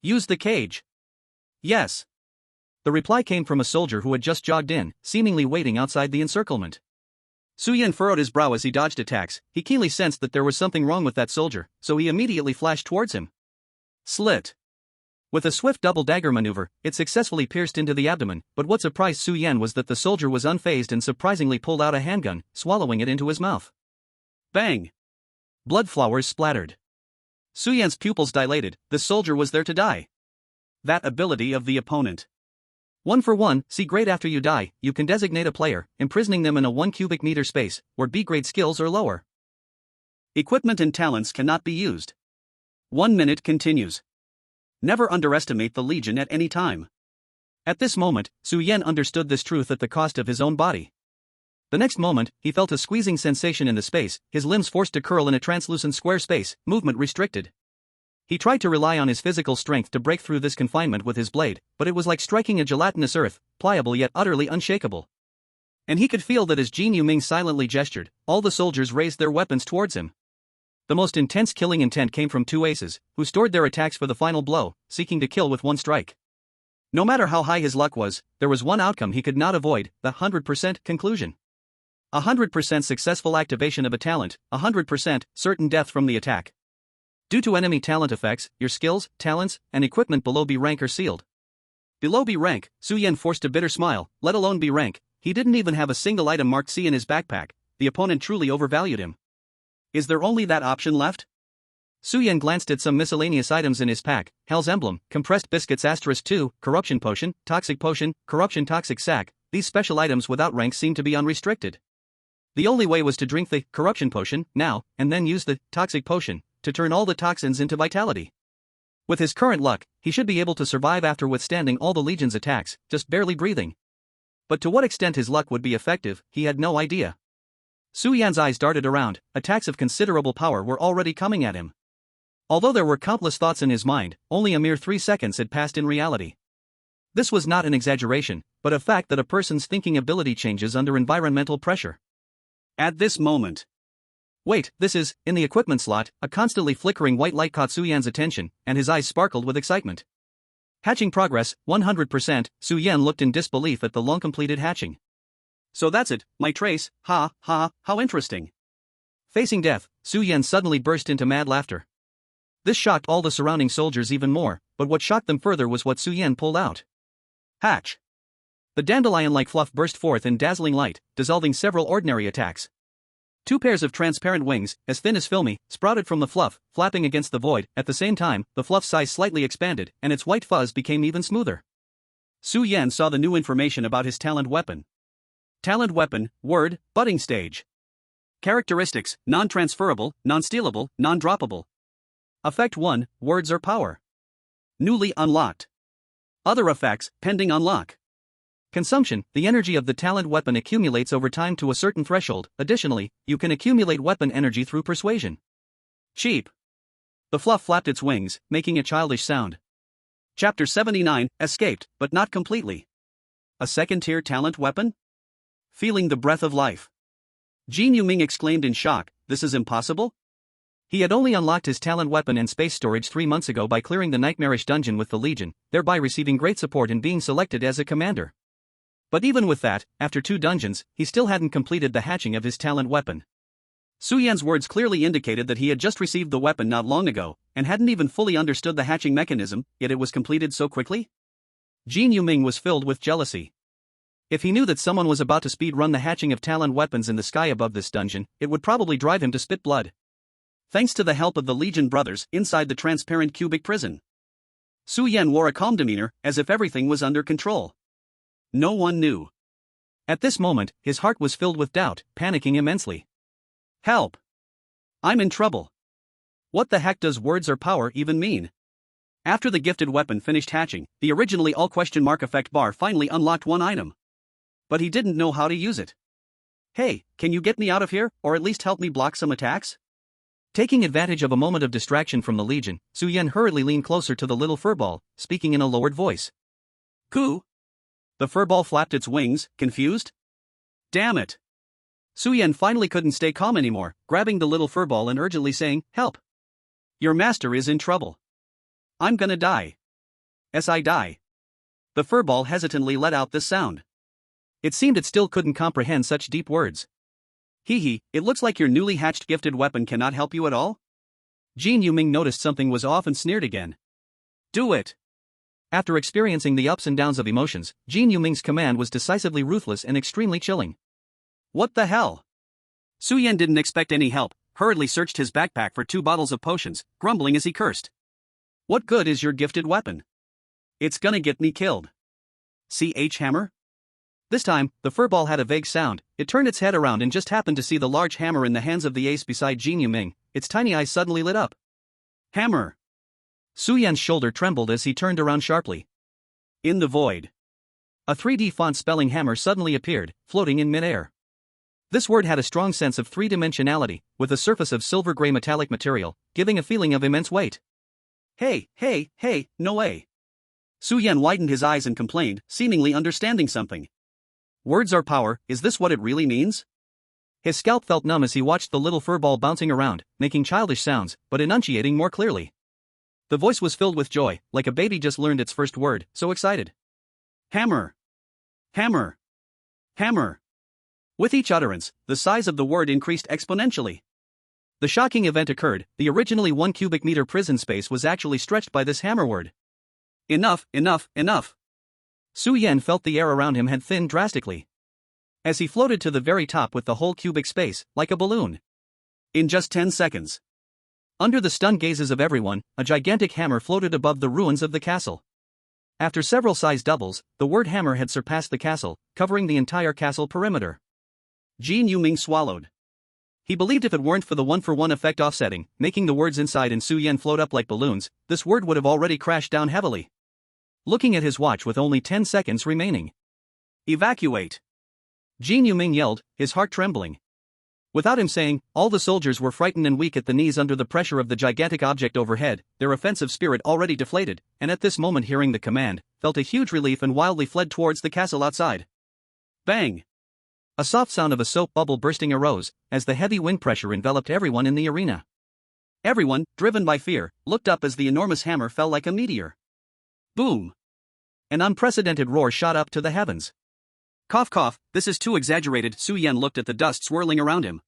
Speaker 2: Use the cage. Yes. The reply came from a soldier who had just jogged in, seemingly waiting outside the encirclement. Su Yan furrowed his brow as he dodged attacks. He keenly sensed that there was something wrong with that soldier, so he immediately flashed towards him. Slit. With a swift double dagger maneuver, it successfully pierced into the abdomen, but what surprised Su Yan was that the soldier was unfazed and surprisingly pulled out a handgun, swallowing it into his mouth. Bang! Blood flowers splattered. Su Yan's pupils dilated. The soldier was there to die. That ability of the opponent. 1 for 1, C-grade after you die, you can designate a player, imprisoning them in a 1 cubic meter space, where B-grade skills or lower. Equipment and talents cannot be used. 1 minute continues. Never underestimate the Legion at any time. At this moment, Su Yan understood this truth at the cost of his own body. The next moment, he felt a squeezing sensation in the space, his limbs forced to curl in a translucent square space, movement restricted. He tried to rely on his physical strength to break through this confinement with his blade, but it was like striking a gelatinous earth, pliable yet utterly unshakable. And he could feel that as Jin Yuming silently gestured, all the soldiers raised their weapons towards him. The most intense killing intent came from two aces, who stored their attacks for the final blow, seeking to kill with one strike. No matter how high his luck was, there was one outcome he could not avoid, the 100% conclusion. 100% successful activation of a talent, 100% certain death from the attack. Due to enemy talent effects, your skills, talents, and equipment below B rank are sealed. Below B rank, Su Yan forced a bitter smile, let alone B rank, he didn't even have a single item marked C in his backpack, the opponent truly overvalued him. Is there only that option left? Su Yan glanced at some miscellaneous items in his pack, Hell's Emblem, Compressed Biscuits *2, Corruption Potion, Corruption Toxic Sac. These special items without rank seemed to be unrestricted. The only way was to drink the Corruption Potion, now, and then use the Toxic Potion, to turn all the toxins into vitality. With his current luck, he should be able to survive after withstanding all the Legion's attacks, just barely breathing. But to what extent his luck would be effective, he had no idea. Su Yan's eyes darted around, attacks of considerable power were already coming at him. Although there were countless thoughts in his mind, only a mere 3 seconds had passed in reality. This was not an exaggeration, but a fact that a person's thinking ability changes under environmental pressure.
Speaker 1: At this moment.
Speaker 2: Wait, this is, in the equipment slot, a constantly flickering white light caught Su-Yan's attention, and his eyes sparkled with excitement. Hatching progress, 100%, Su-Yan looked in disbelief at the long-completed hatching.
Speaker 1: So that's it, my trace, ha, ha, how interesting.
Speaker 2: Facing death, Su-Yan suddenly burst into mad laughter. This shocked all the surrounding soldiers even more, but what shocked them further was what Su-Yan pulled out.
Speaker 1: Hatch.
Speaker 2: The dandelion-like fluff burst forth in dazzling light, dissolving several ordinary attacks. 2 pairs of transparent wings, as thin as filmy, sprouted from the fluff, flapping against the void. At the same time, the fluff's size slightly expanded, and its white fuzz became even smoother.
Speaker 1: Su-Yan saw the new information about his talent weapon. Talent weapon, word, budding stage. Characteristics, non-transferable, non-stealable, non-droppable. Effect 1, words or power. Newly unlocked. Other effects, pending unlock.
Speaker 2: Consumption, the energy of the talent weapon accumulates over time to a certain threshold. Additionally, you can accumulate weapon energy through persuasion.
Speaker 1: Cheap. The fluff flapped its wings, making a childish sound. Chapter 79, escaped, but not completely. A second-tier talent weapon? Feeling the breath of life. Jin Yuming exclaimed in shock, this is impossible?
Speaker 2: He had only unlocked his talent weapon and space storage 3 months ago by clearing the nightmarish dungeon with the Legion, thereby receiving great support and being selected as a commander. But even with that, after 2 dungeons, he still hadn't completed the hatching of his talent weapon.
Speaker 1: Su-Yan's words clearly indicated that he had just received the weapon not long ago, and hadn't even fully understood the hatching mechanism, yet it was completed so quickly?
Speaker 2: Jin Yuming was filled with jealousy. If he knew that someone was about to speed-run the hatching of talent weapons in the sky above this dungeon, it would probably drive him to spit blood.
Speaker 1: Thanks to the help of the Legion brothers inside the transparent cubic prison, Su-Yan wore a calm demeanor, as if everything was under control. No one knew.
Speaker 2: At this moment, his heart was filled with doubt, panicking immensely.
Speaker 1: Help! I'm in trouble. What the heck does words or power even mean? After the gifted weapon finished hatching, the originally all question mark effect bar finally unlocked one item. But he didn't know how to use it. Hey, can you get me out of here, or at least help me block some attacks?
Speaker 2: Taking advantage of a moment of distraction from the Legion, Su-Yan hurriedly leaned closer to the little furball, speaking in a lowered voice.
Speaker 1: Coo! The furball flapped its wings, confused. Damn it! Su-Yan finally couldn't stay calm anymore, grabbing the little furball and urgently saying, help! Your master is in trouble. I'm gonna die. As I die. The furball hesitantly let out this sound.
Speaker 2: It seemed it still couldn't comprehend such deep words.
Speaker 1: Hee, it looks like your newly hatched gifted weapon cannot help you at all?
Speaker 2: Jin Yuming noticed something was off and sneered again.
Speaker 1: Do it!
Speaker 2: After experiencing the ups and downs of emotions, Jin Yuming's command was decisively ruthless and extremely chilling.
Speaker 1: What the hell? Su-Yan didn't expect any help, hurriedly searched his backpack for 2 bottles of potions, grumbling as he cursed. What good is your gifted weapon? It's gonna get me killed. CH hammer?
Speaker 2: This time, the furball had a vague sound. It turned its head around and just happened to see the large hammer in the hands of the ace beside Jin Yuming. Its tiny eyes suddenly lit up.
Speaker 1: Hammer!
Speaker 2: Su-Yan's shoulder trembled as he turned around sharply.
Speaker 1: In the void.
Speaker 2: A 3D font spelling hammer suddenly appeared, floating in midair. This word had a strong sense of 3-dimensionality, with a surface of silver-gray metallic material, giving a feeling of immense weight.
Speaker 1: Hey, no way. Su-Yan widened his eyes and complained, seemingly understanding something. Words or power, is this what it really means?
Speaker 2: His scalp felt numb as he watched the little furball bouncing around, making childish sounds, but enunciating more clearly. The voice was filled with joy, like a baby just learned its first word, so excited.
Speaker 1: Hammer! Hammer! Hammer! With each utterance, the size of the word increased exponentially.
Speaker 2: The shocking event occurred. The originally 1 cubic meter prison space was actually stretched by this hammer word.
Speaker 1: Enough!
Speaker 2: Su-Yan felt the air around him had thinned drastically. As he floated to the very top with the whole cubic space, like a balloon.
Speaker 1: In just 10 seconds.
Speaker 2: Under the stunned gazes of everyone, a gigantic hammer floated above the ruins of the castle. After several size doubles, the word hammer had surpassed the castle, covering the entire castle perimeter.
Speaker 1: Jin Yuming swallowed.
Speaker 2: He believed if it weren't for the 1-for-1 effect offsetting, making the words inside and Su-Yan float up like balloons, this word would have already crashed down heavily. Looking at his watch with only 10 seconds remaining.
Speaker 1: Evacuate!
Speaker 2: Jin Yuming yelled, his heart trembling. Without him saying, all the soldiers were frightened and weak at the knees under the pressure of the gigantic object overhead, their offensive spirit already deflated, and at this moment hearing the command, felt a huge relief and wildly fled towards the castle outside.
Speaker 1: Bang! A soft sound of a soap bubble bursting arose, as the heavy wind pressure enveloped everyone in the arena. Everyone, driven by fear, looked up as the enormous hammer fell like a meteor. Boom! An unprecedented roar shot up to the heavens. Cough cough, this is too exaggerated. Su Yan looked at the dust swirling around him.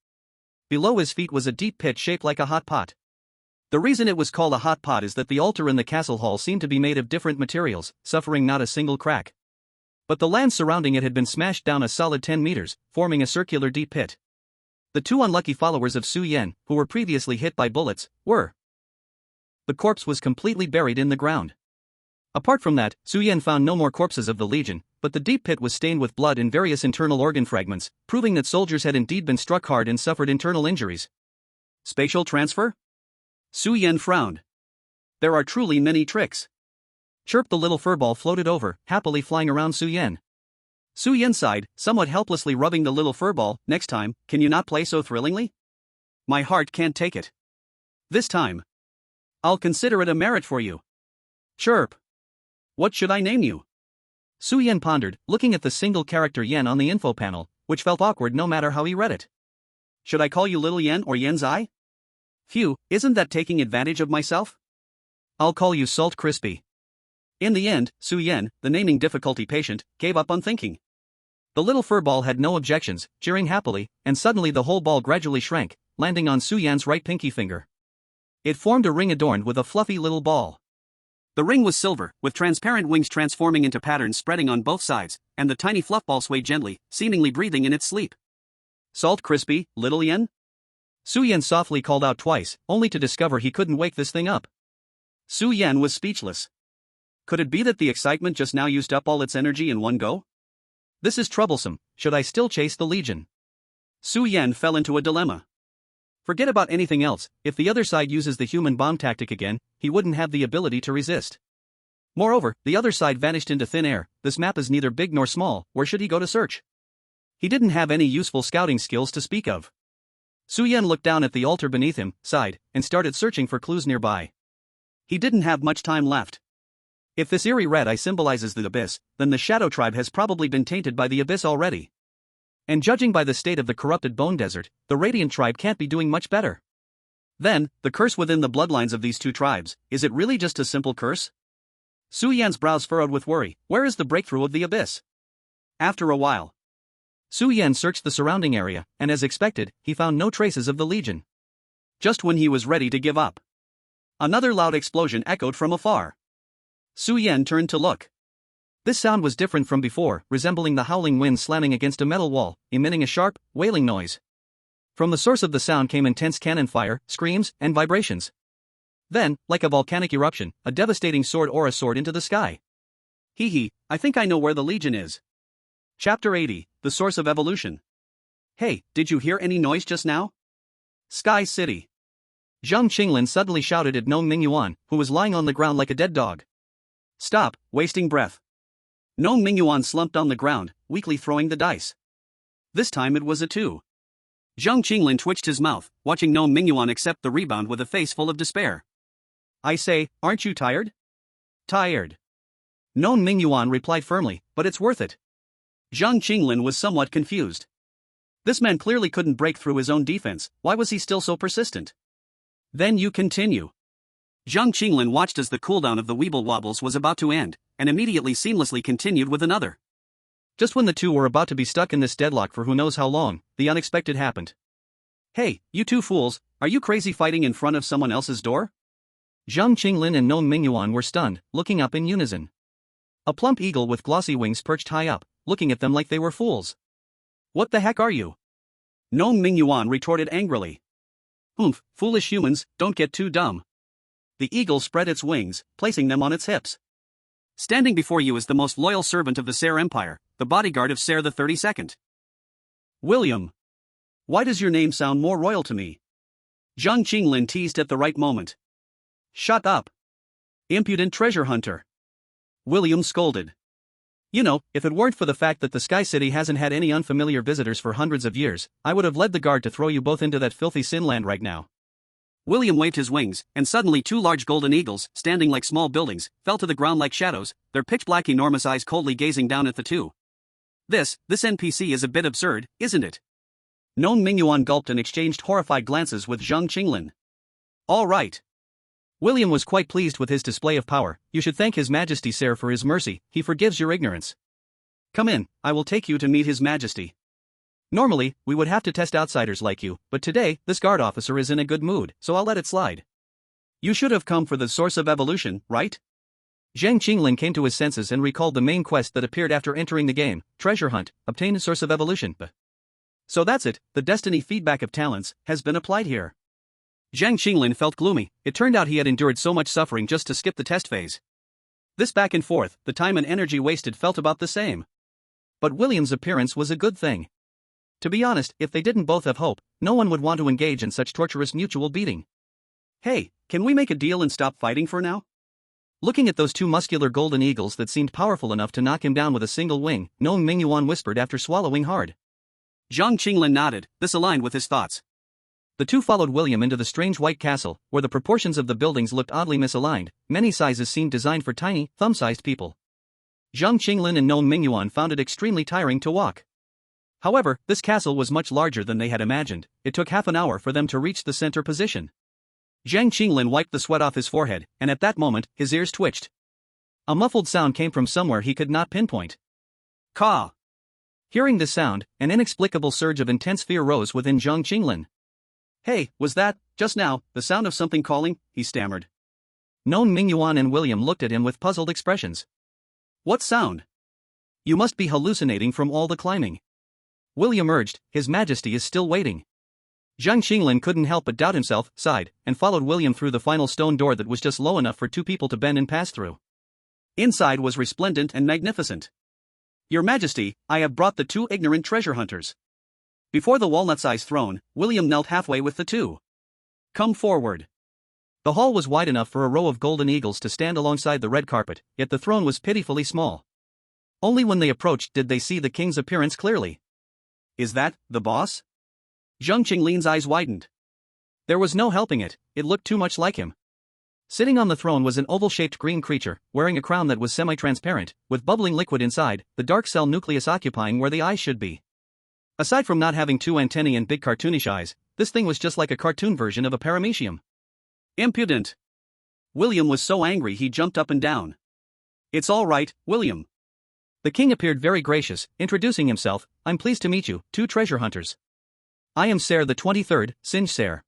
Speaker 1: Below his feet was a deep pit shaped like a hot pot. The reason it was called a hot pot is that the altar in the castle hall seemed to be made of different materials, suffering not a single crack. But the land surrounding it had been smashed down a solid 10 meters, forming a circular deep pit. The two unlucky followers of Su Yan, who were previously hit by bullets, were. The corpse was completely buried in the ground. Apart from that, Su Yan found no more corpses of the Legion, but the deep pit was stained with blood and various internal organ fragments, proving that soldiers had indeed been struck hard and suffered internal injuries. Spatial transfer? Su Yan frowned. There are truly many tricks. Chirp, the little furball floated over, happily flying around Su Yan. Su Yan sighed, somewhat helplessly rubbing the little furball. Next time, can you not play so thrillingly? My heart can't take it. This time. I'll consider it a merit for you. Chirp. What should I name you? Su Yan pondered, looking at the single character yen on the info panel, which felt awkward no matter how he read it. Should I call you Little Yen or Yen's Eye? Phew, isn't that taking advantage of myself? I'll call you Salt Crispy. In the end, Su Yan, the naming difficulty patient, gave up on thinking. The little furball had no objections, cheering happily, and suddenly the whole ball gradually shrank, landing on Su Yan's right pinky finger. It formed a ring adorned with a fluffy little ball. The ring was silver, with transparent wings transforming into patterns spreading on both sides, and the tiny fluff ball swayed gently, seemingly breathing in its sleep. Salt Crispy, Little Yen? Su Yan softly called out twice, only to discover he couldn't wake this thing up. Su Yan was speechless. Could it be that the excitement just now used up all its energy in one go? This is troublesome. Should I still chase the Legion? Su Yan fell into a dilemma. Forget about anything else, if the other side uses the human bomb tactic again, he wouldn't have the ability to resist. Moreover, the other side vanished into thin air. This map is neither big nor small. Where should he go to search? He didn't have any useful scouting skills to speak of. Su Yan looked down at the altar beneath him, sighed, and started searching for clues nearby. He didn't have much time left. If this eerie red eye symbolizes the abyss, then the Shadow Tribe has probably been tainted by the abyss already. And judging by the state of the corrupted Bone Desert, the Radiant Tribe can't be doing much better. Then, the curse within the bloodlines of these two tribes, is it really just a simple curse? Su Yan's brows furrowed with worry. Where is the breakthrough of the abyss? After a while, Su Yan searched the surrounding area, and as expected, he found no traces of the Legion. Just when he was ready to give up, another loud explosion echoed from afar. Su Yan turned to look. This sound was different from before, resembling the howling wind slamming against a metal wall, emitting a sharp, wailing noise. From the source of the sound came intense cannon fire, screams, and vibrations. Then, like a volcanic eruption, a devastating sword aura soared into the sky. Hee hee, I think I know where the Legion is. Chapter 80, The Source of Evolution. Hey, did you hear any noise just now? Sky City. Zhang Qinglin suddenly shouted at Gnome Mingyuan, who was lying on the ground like a dead dog. Stop, wasting breath. Gnome Mingyuan slumped on the ground, weakly throwing the dice. This time it was a 2. Zhang Qinglin twitched his mouth, watching Gnome Mingyuan accept the rebound with a face full of despair. I say, aren't you tired? Tired. Gnome Mingyuan replied firmly, but it's worth it. Zhang Qinglin was somewhat confused. This man clearly couldn't break through his own defense. Why was he still so persistent? Then you continue. Zhang Qinglin watched as the cooldown of the Weeble Wobbles was about to end, and immediately seamlessly continued with another. Just when the two were about to be stuck in this deadlock for who knows how long, the unexpected happened. Hey, you two fools, are you crazy fighting in front of someone else's door? Zhang Qinglin and Gnome Mingyuan were stunned, looking up in unison. A plump eagle with glossy wings perched high up, looking at them like they were fools. What the heck are you? Gnome Mingyuan retorted angrily. Oomph, foolish humans, don't get too dumb. The eagle spread its wings, placing them on its hips. Standing before you is the most loyal servant of the Ser Empire, the bodyguard of Ser the 32nd. William. Why does your name sound more royal to me? Zhang Qinglin teased at the right moment. Shut up. Impudent treasure hunter. William scolded. You know, if it weren't for the fact that the Sky City hasn't had any unfamiliar visitors for hundreds of years, I would have led the guard to throw you both into that filthy sin land right now. William waved his wings, and suddenly 2 large golden eagles, standing like small buildings, fell to the ground like shadows, their pitch-black enormous eyes coldly gazing down at the two.
Speaker 2: This NPC is a bit absurd, isn't it? Known Mingyuan gulped and exchanged horrified glances with Zhang Qinglin. All right. William was quite pleased with his display of power. You should thank His Majesty Sir for his mercy, he forgives your ignorance. Come in, I will take you to meet His Majesty. Normally, we would have to test outsiders like you, but today, this guard officer is in a good mood, so I'll let it slide. You should have come for the source of evolution, right? Zhang Qinglin came to his senses and recalled the main quest that appeared after entering the game, treasure hunt, obtain a source of evolution. So that's it, the destiny feedback of talents has been applied here. Zhang Qinglin felt gloomy. It turned out he had endured so much suffering just to skip the test phase. This back and forth, the time and energy wasted felt about the same. But William's appearance was a good thing. To be honest, if they didn't both have hope, no one would want to engage in such torturous mutual beating. Hey, can we make a deal and stop fighting for now? Looking at those two muscular golden eagles that seemed powerful enough to knock him down with a single wing, Nong Mingyuan whispered after swallowing hard. Zhang Qinglin nodded, this aligned with his thoughts. The two followed William into the strange white castle, where the proportions of the buildings looked oddly misaligned. Many sizes seemed designed for tiny, thumb-sized people. Zhang Qinglin and Nong Mingyuan found it extremely tiring to walk. However, this castle was much larger than they had imagined. It took half an hour for them to reach the center position. Zhang Qinglin wiped the sweat off his forehead, and at that moment, his ears twitched. A muffled sound came from somewhere he could not pinpoint. Caw! Hearing this sound, an inexplicable surge of intense fear rose within Zhang Qinglin. Hey, was that, just now, the sound of something calling? He stammered. Nong Mingyuan and William looked at him with puzzled expressions. What sound? You must be hallucinating from all the climbing. William urged, His Majesty is still waiting. Zhang Qinglin couldn't help but doubt himself, sighed, and followed William through the final stone door that was just low enough for two people to bend and pass through. Inside was resplendent and magnificent. Your Majesty, I have brought the two ignorant treasure hunters. Before the walnut-sized throne, William knelt halfway with the two. Come forward. The hall was wide enough for a row of golden eagles to stand alongside the red carpet, yet the throne was pitifully small. Only when they approached did they see the king's appearance clearly. Is that the boss? Zhang Qinglin's eyes widened. There was no helping it, it looked too much like him. Sitting on the throne was an oval-shaped green creature, wearing a crown that was semi-transparent, with bubbling liquid inside, the dark cell nucleus occupying where the eyes should be. Aside from not having two antennae and big cartoonish eyes, this thing was just like a cartoon version of a paramecium. Impudent! William was so angry he jumped up and down. It's all right, William. The king appeared very gracious, introducing himself, I'm pleased to meet you, two treasure hunters. I am Ser the 23rd, Singe Ser.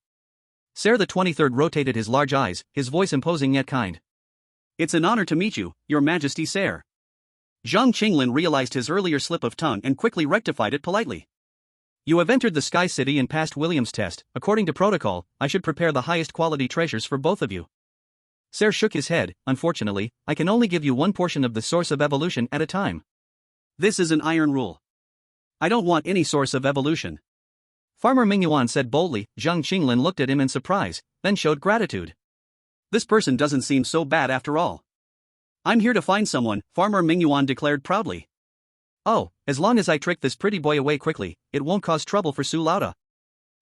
Speaker 2: Ser the 23rd rotated his large eyes, his voice imposing yet kind. It's an honor to meet you, Your Majesty Ser. Zhang Qinglin realized his earlier slip of tongue and quickly rectified it politely. You have entered the Sky City and passed William's test. According to protocol, I should prepare the highest quality treasures for both of you. Ser shook his head. Unfortunately, I can only give you one portion of the source of evolution at a time. This is an iron rule. I don't want any source of evolution. Farmer Mingyuan said boldly. Zhang Qinglin looked at him in surprise, then showed gratitude. This person doesn't seem so bad after all. I'm here to find someone, Farmer Mingyuan declared proudly. Oh, as long as I trick this pretty boy away quickly, it won't cause trouble for Su Lauda.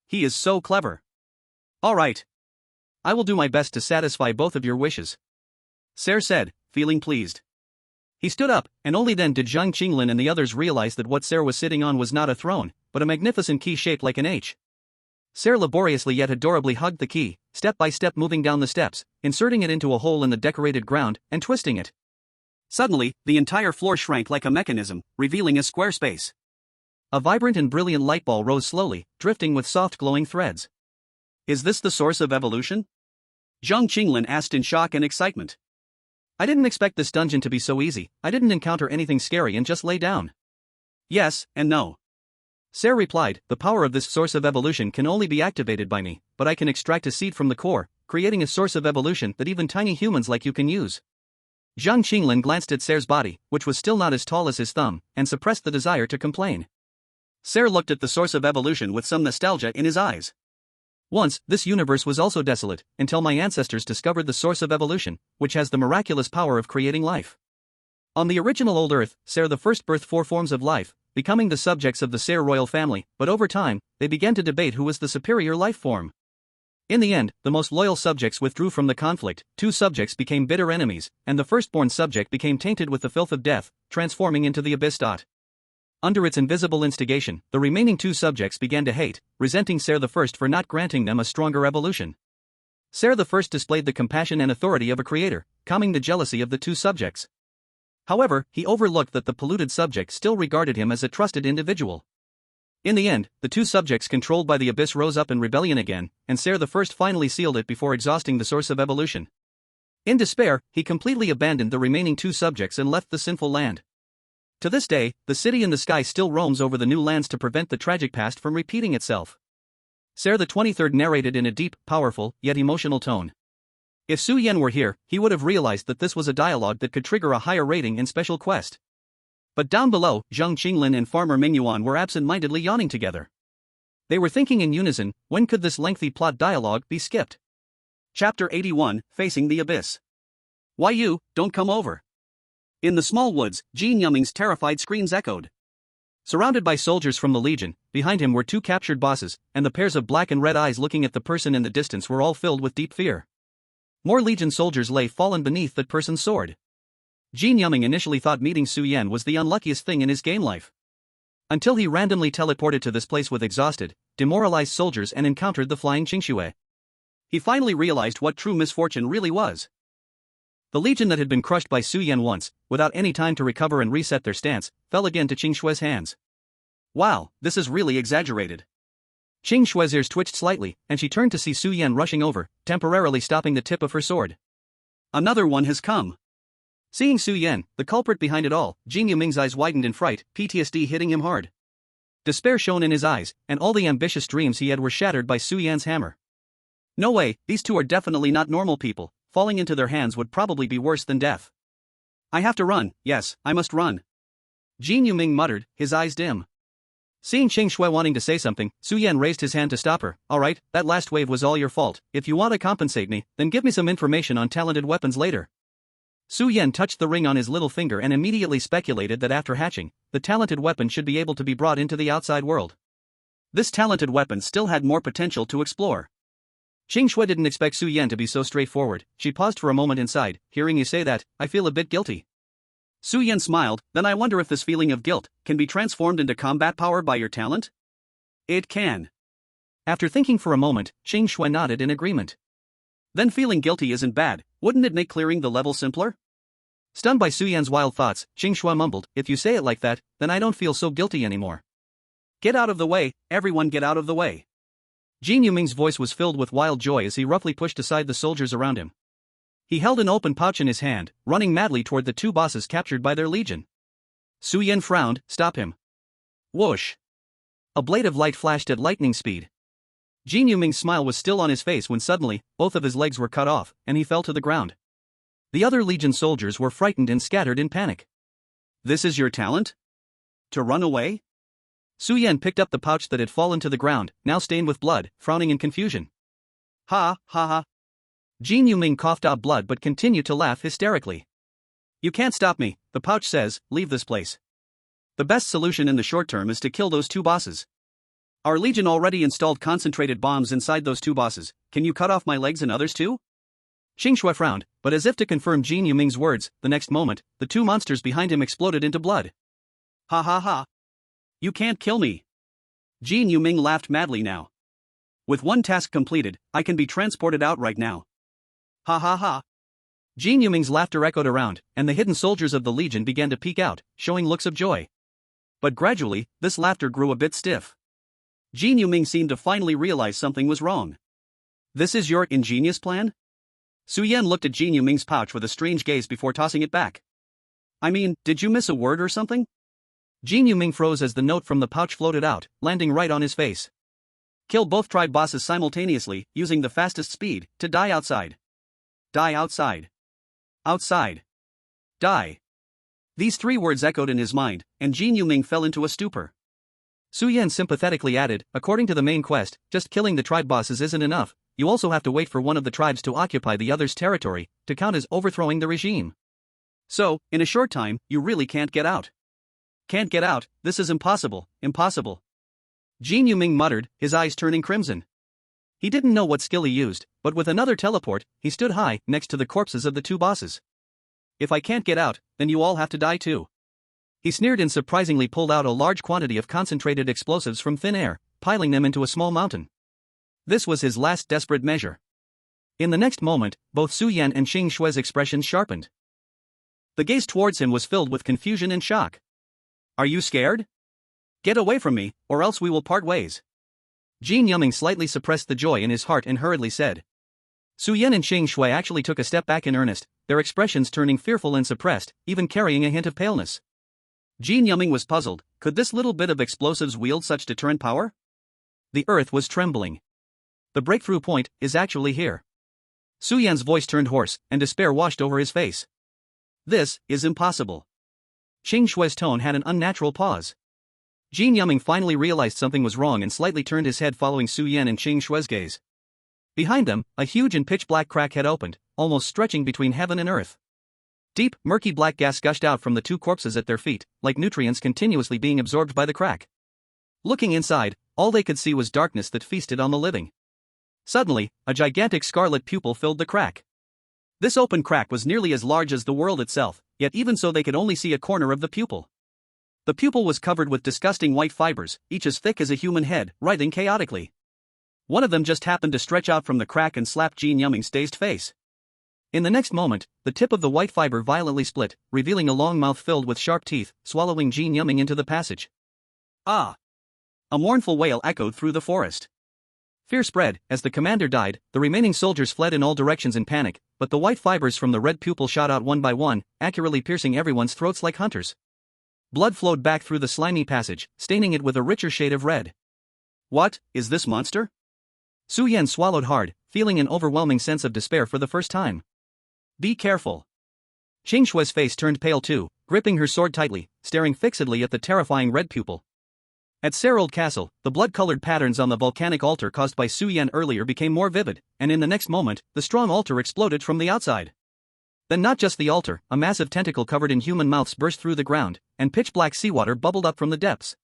Speaker 2: He is so clever. All right. I will do my best to satisfy both of your wishes. Ser said, feeling pleased. He stood up, and only then did Zhang Qinglin and the others realize that what Ser was sitting on was not a throne, but a magnificent key shaped like an H. Ser laboriously yet adorably hugged the key, step by step moving down the steps, inserting it into a hole in the decorated ground, and twisting it. Suddenly, the entire floor shrank like a mechanism, revealing a square space. A vibrant and brilliant light ball rose slowly, drifting with soft glowing threads. Is this the source of evolution? Zhang Qinglin asked in shock and excitement. I didn't expect this dungeon to be so easy. I didn't encounter anything scary and just lay down. Yes, and no. Ser replied, the power of this source of evolution can only be activated by me, but I can extract a seed from the core, creating a source of evolution that even tiny humans like you can use. Zhang Qinglin glanced at Ser's body, which was still not as tall as his thumb, and suppressed the desire to complain. Ser looked at the source of evolution with some nostalgia in his eyes. Once, this universe was also desolate, until my ancestors discovered the source of evolution, which has the miraculous power of creating life. On the original old Earth, Ser the first birthed 4 forms of life, becoming the subjects of the Ser royal family, but over time, they began to debate who was the superior life form. In the end, the most loyal subjects withdrew from the conflict, 2 subjects became bitter enemies, and the firstborn subject became tainted with the filth of death, transforming into the abyss. Under its invisible instigation, the remaining two subjects began to hate, resenting Ser I for not granting them a stronger evolution. Ser I displayed the compassion and authority of a creator, calming the jealousy of the two subjects. However, he overlooked that the polluted subject still regarded him as a trusted individual. In the end, the two subjects controlled by the abyss rose up in rebellion again, and Ser I finally sealed it before exhausting the source of evolution. In despair, he completely abandoned the remaining two subjects and left the sinful land. To this day, the city in the sky still roams over the new lands to prevent the tragic past from repeating itself. Ser the 23rd narrated in a deep, powerful, yet emotional tone. If Su Yen were here, he would have realized that this was a dialogue that could trigger a higher rating in Special Quest. But down below, Zhang Qinglin and Farmer Mingyuan were absent-mindedly yawning together. They were thinking in unison, when could this lengthy plot dialogue be skipped? Chapter 81, Facing the Abyss. Why you, don't come over. In the small woods, Jin Yuming's terrified screams echoed. Surrounded by soldiers from the Legion, behind him were two captured bosses, and the pairs of black and red eyes looking at the person in the distance were all filled with deep fear. More Legion soldiers lay fallen beneath that person's sword. Jin Yuming initially thought meeting Su Yen was the unluckiest thing in his game life. Until he randomly teleported to this place with exhausted, demoralized soldiers and encountered the flying Qingxue. He finally realized what true misfortune really was. The Legion that had been crushed by Su Yen once, without any time to recover and reset their stance, fell again to Qingxue's hands. Wow, this is really exaggerated. Qingxue's ears twitched slightly, and she turned to see Su Yen rushing over, temporarily stopping the tip of her sword. Another one has come. Seeing Su Yen, the culprit behind it all, Jin Yuming's eyes widened in fright, PTSD hitting him hard. Despair shone in his eyes, and all the ambitious dreams he had were shattered by Su Yan's hammer. No way, these two are definitely not normal people. Falling into their hands would probably be worse than death. I have to run, yes, I must run. Jin Yuming muttered, his eyes dim. Seeing Qingxue wanting to say something, Su Yen raised his hand to stop her. Alright, that last wave was all your fault. If you want to compensate me, then give me some information on talented weapons later. Su Yen touched the ring on his little finger and immediately speculated that after hatching, the talented weapon should be able to be brought into the outside world. This talented weapon still had more potential to explore. Qingxue didn't expect Su Yen to be so straightforward. She paused for a moment inside. Hearing you say that, I feel a bit guilty. Su Yen smiled. Then I wonder if this feeling of guilt can be transformed into combat power by your talent? It can. After thinking for a moment, Qingxue nodded in agreement. Then feeling guilty isn't bad. Wouldn't it make clearing the level simpler? Stunned by Su Yan's wild thoughts, Qingxue mumbled, if you say it like that, then I don't feel so guilty anymore. Get out of the way, everyone get out of the way. Jin Yuming's voice was filled with wild joy as he roughly pushed aside the soldiers around him. He held an open pouch in his hand, running madly toward the two bosses captured by their legion. Su Yen frowned, stop him. Whoosh. A blade of light flashed at lightning speed. Jin Yuming's smile was still on his face when suddenly, both of his legs were cut off, and he fell to the ground. The other legion soldiers were frightened and scattered in panic. This is your talent? To run away? Su Yen picked up the pouch that had fallen to the ground, now stained with blood, frowning in confusion. Ha, ha, ha. Jin Yuming coughed out blood but continued to laugh hysterically. You can't stop me, the pouch says, leave this place. The best solution in the short term is to kill those two bosses. Our legion already installed concentrated bombs inside those two bosses, can you cut off my legs and others too? Qingxue frowned, but as if to confirm Jin Yuming's words, the next moment, the two monsters behind him exploded into blood. Ha ha ha. You can't kill me. Jin Yuming laughed madly now. With one task completed, I can be transported out right now. Ha ha ha. Jin Yuming's laughter echoed around, and the hidden soldiers of the Legion began to peek out, showing looks of joy. But gradually, this laughter grew a bit stiff. Jin Yuming seemed to finally realize something was wrong. This is your ingenious plan? Su Yen looked at Jin Yuming's pouch with a strange gaze before tossing it back. I mean, did you miss a word or something? Jin Yuming froze as the note from the pouch floated out, landing right on his face. Kill both tribe bosses simultaneously, using the fastest speed, to die outside. Die outside. Outside. Die. These three words echoed in his mind, and Jin Yuming fell into a stupor. Su Yen sympathetically added, according to the main quest, just killing the tribe bosses isn't enough, you also have to wait for one of the tribes to occupy the other's territory, to count as overthrowing the regime. So, in a short time, you really can't get out. Can't get out, this is impossible, impossible. Jin Yuming muttered, his eyes turning crimson. He didn't know what skill he used, but with another teleport, he stood high, next to the corpses of the two bosses. If I can't get out, then you all have to die too. He sneered and surprisingly pulled out a large quantity of concentrated explosives from thin air, piling them into a small mountain. This was his last desperate measure. In the next moment, both Su Yan and Qing Shue's expressions sharpened. The gaze towards him was filled with confusion and shock. Are you scared? Get away from me, or else we will part ways. Jin Yuming slightly suppressed the joy in his heart and hurriedly said. Su Yan and Qing Shui actually took a step back in earnest, their expressions turning fearful and suppressed, even carrying a hint of paleness. Jin Yuming was puzzled. Could this little bit of explosives wield such deterrent power? The earth was trembling. The breakthrough point is actually here. Su Yan's voice turned hoarse, and despair washed over his face. This is impossible. Qing Shui's tone had an unnatural pause. Jin Yuming finally realized something was wrong and slightly turned his head following Su Yan and Qing Shui's gaze. Behind them, a huge and pitch-black crack had opened, almost stretching between heaven and earth. Deep, murky black gas gushed out from the two corpses at their feet, like nutrients continuously being absorbed by the crack. Looking inside, all they could see was darkness that feasted on the living. Suddenly, a gigantic scarlet pupil filled the crack. This open crack was nearly as large as the world itself, yet even so they could only see a corner of the pupil. The pupil was covered with disgusting white fibers, each as thick as a human head, writhing chaotically. One of them just happened to stretch out from the crack and slap Jin Yuming's dazed face. In the next moment, the tip of the white fiber violently split, revealing a long mouth filled with sharp teeth, swallowing Jin Yuming into the passage. Ah! A mournful wail echoed through the forest. Fear spread. As the commander died, the remaining soldiers fled in all directions in panic, but the white fibers from the red pupil shot out one by one, accurately piercing everyone's throats like hunters. Blood flowed back through the slimy passage, staining it with a richer shade of red. What is this monster? Su Yan swallowed hard, feeling an overwhelming sense of despair for the first time. Be careful. Qing Shui's face turned pale too, gripping her sword tightly, staring fixedly at the terrifying red pupil. At Serold Castle, the blood-colored patterns on the volcanic altar caused by Su Yan earlier became more vivid, and in the next moment, the strong altar exploded from the outside. Then not just the altar, a massive tentacle covered in human mouths burst through the ground, and pitch-black seawater bubbled up from the depths.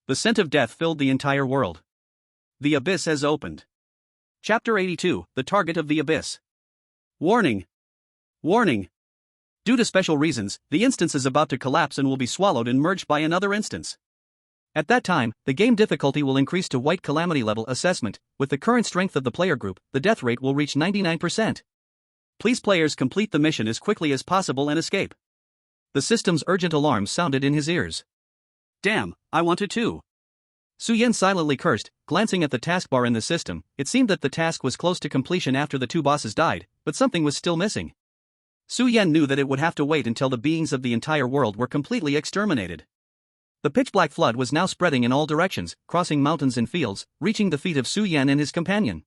Speaker 2: The scent of death filled the entire world. The abyss has opened. Chapter 82, The Target of the Abyss. Warning! Warning! Due to special reasons, the instance is about to collapse and will be swallowed and merged by another instance. At that time, the game difficulty will increase to White Calamity level assessment. With the current strength of the player group, the death rate will reach 99%. Please players complete the mission as quickly as possible and escape. The system's urgent alarm sounded in his ears. Damn, I wanted to. Su Yan silently cursed, glancing at the taskbar in the system. It seemed that the task was close to completion after the two bosses died, but something was still missing. Su Yan knew that it would have to wait until the beings of the entire world were completely exterminated. The pitch-black flood was now spreading in all directions, crossing mountains and fields, reaching the feet of Su Yan and his companion.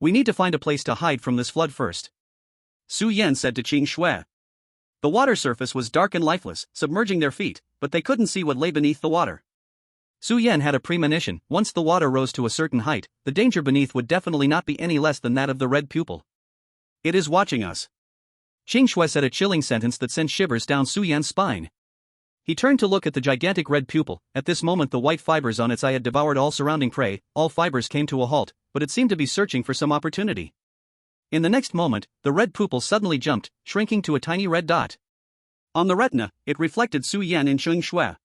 Speaker 2: We need to find a place to hide from this flood first, Su Yan said to Qing Shui. The water surface was dark and lifeless, submerging their feet, but they couldn't see what lay beneath the water. Su Yan had a premonition. Once the water rose to a certain height, the danger beneath would definitely not be any less than that of the red pupil. It is watching us. Qing Shui said a chilling sentence that sent shivers down Su Yan's spine. He turned to look at the gigantic red pupil. At this moment the white fibers on its eye had devoured all surrounding prey. All fibers came to a halt, but it seemed to be searching for some opportunity. In the next moment, the red pupil suddenly jumped, shrinking to a tiny red dot. On the retina, it reflected Su Yan and Qing Shui.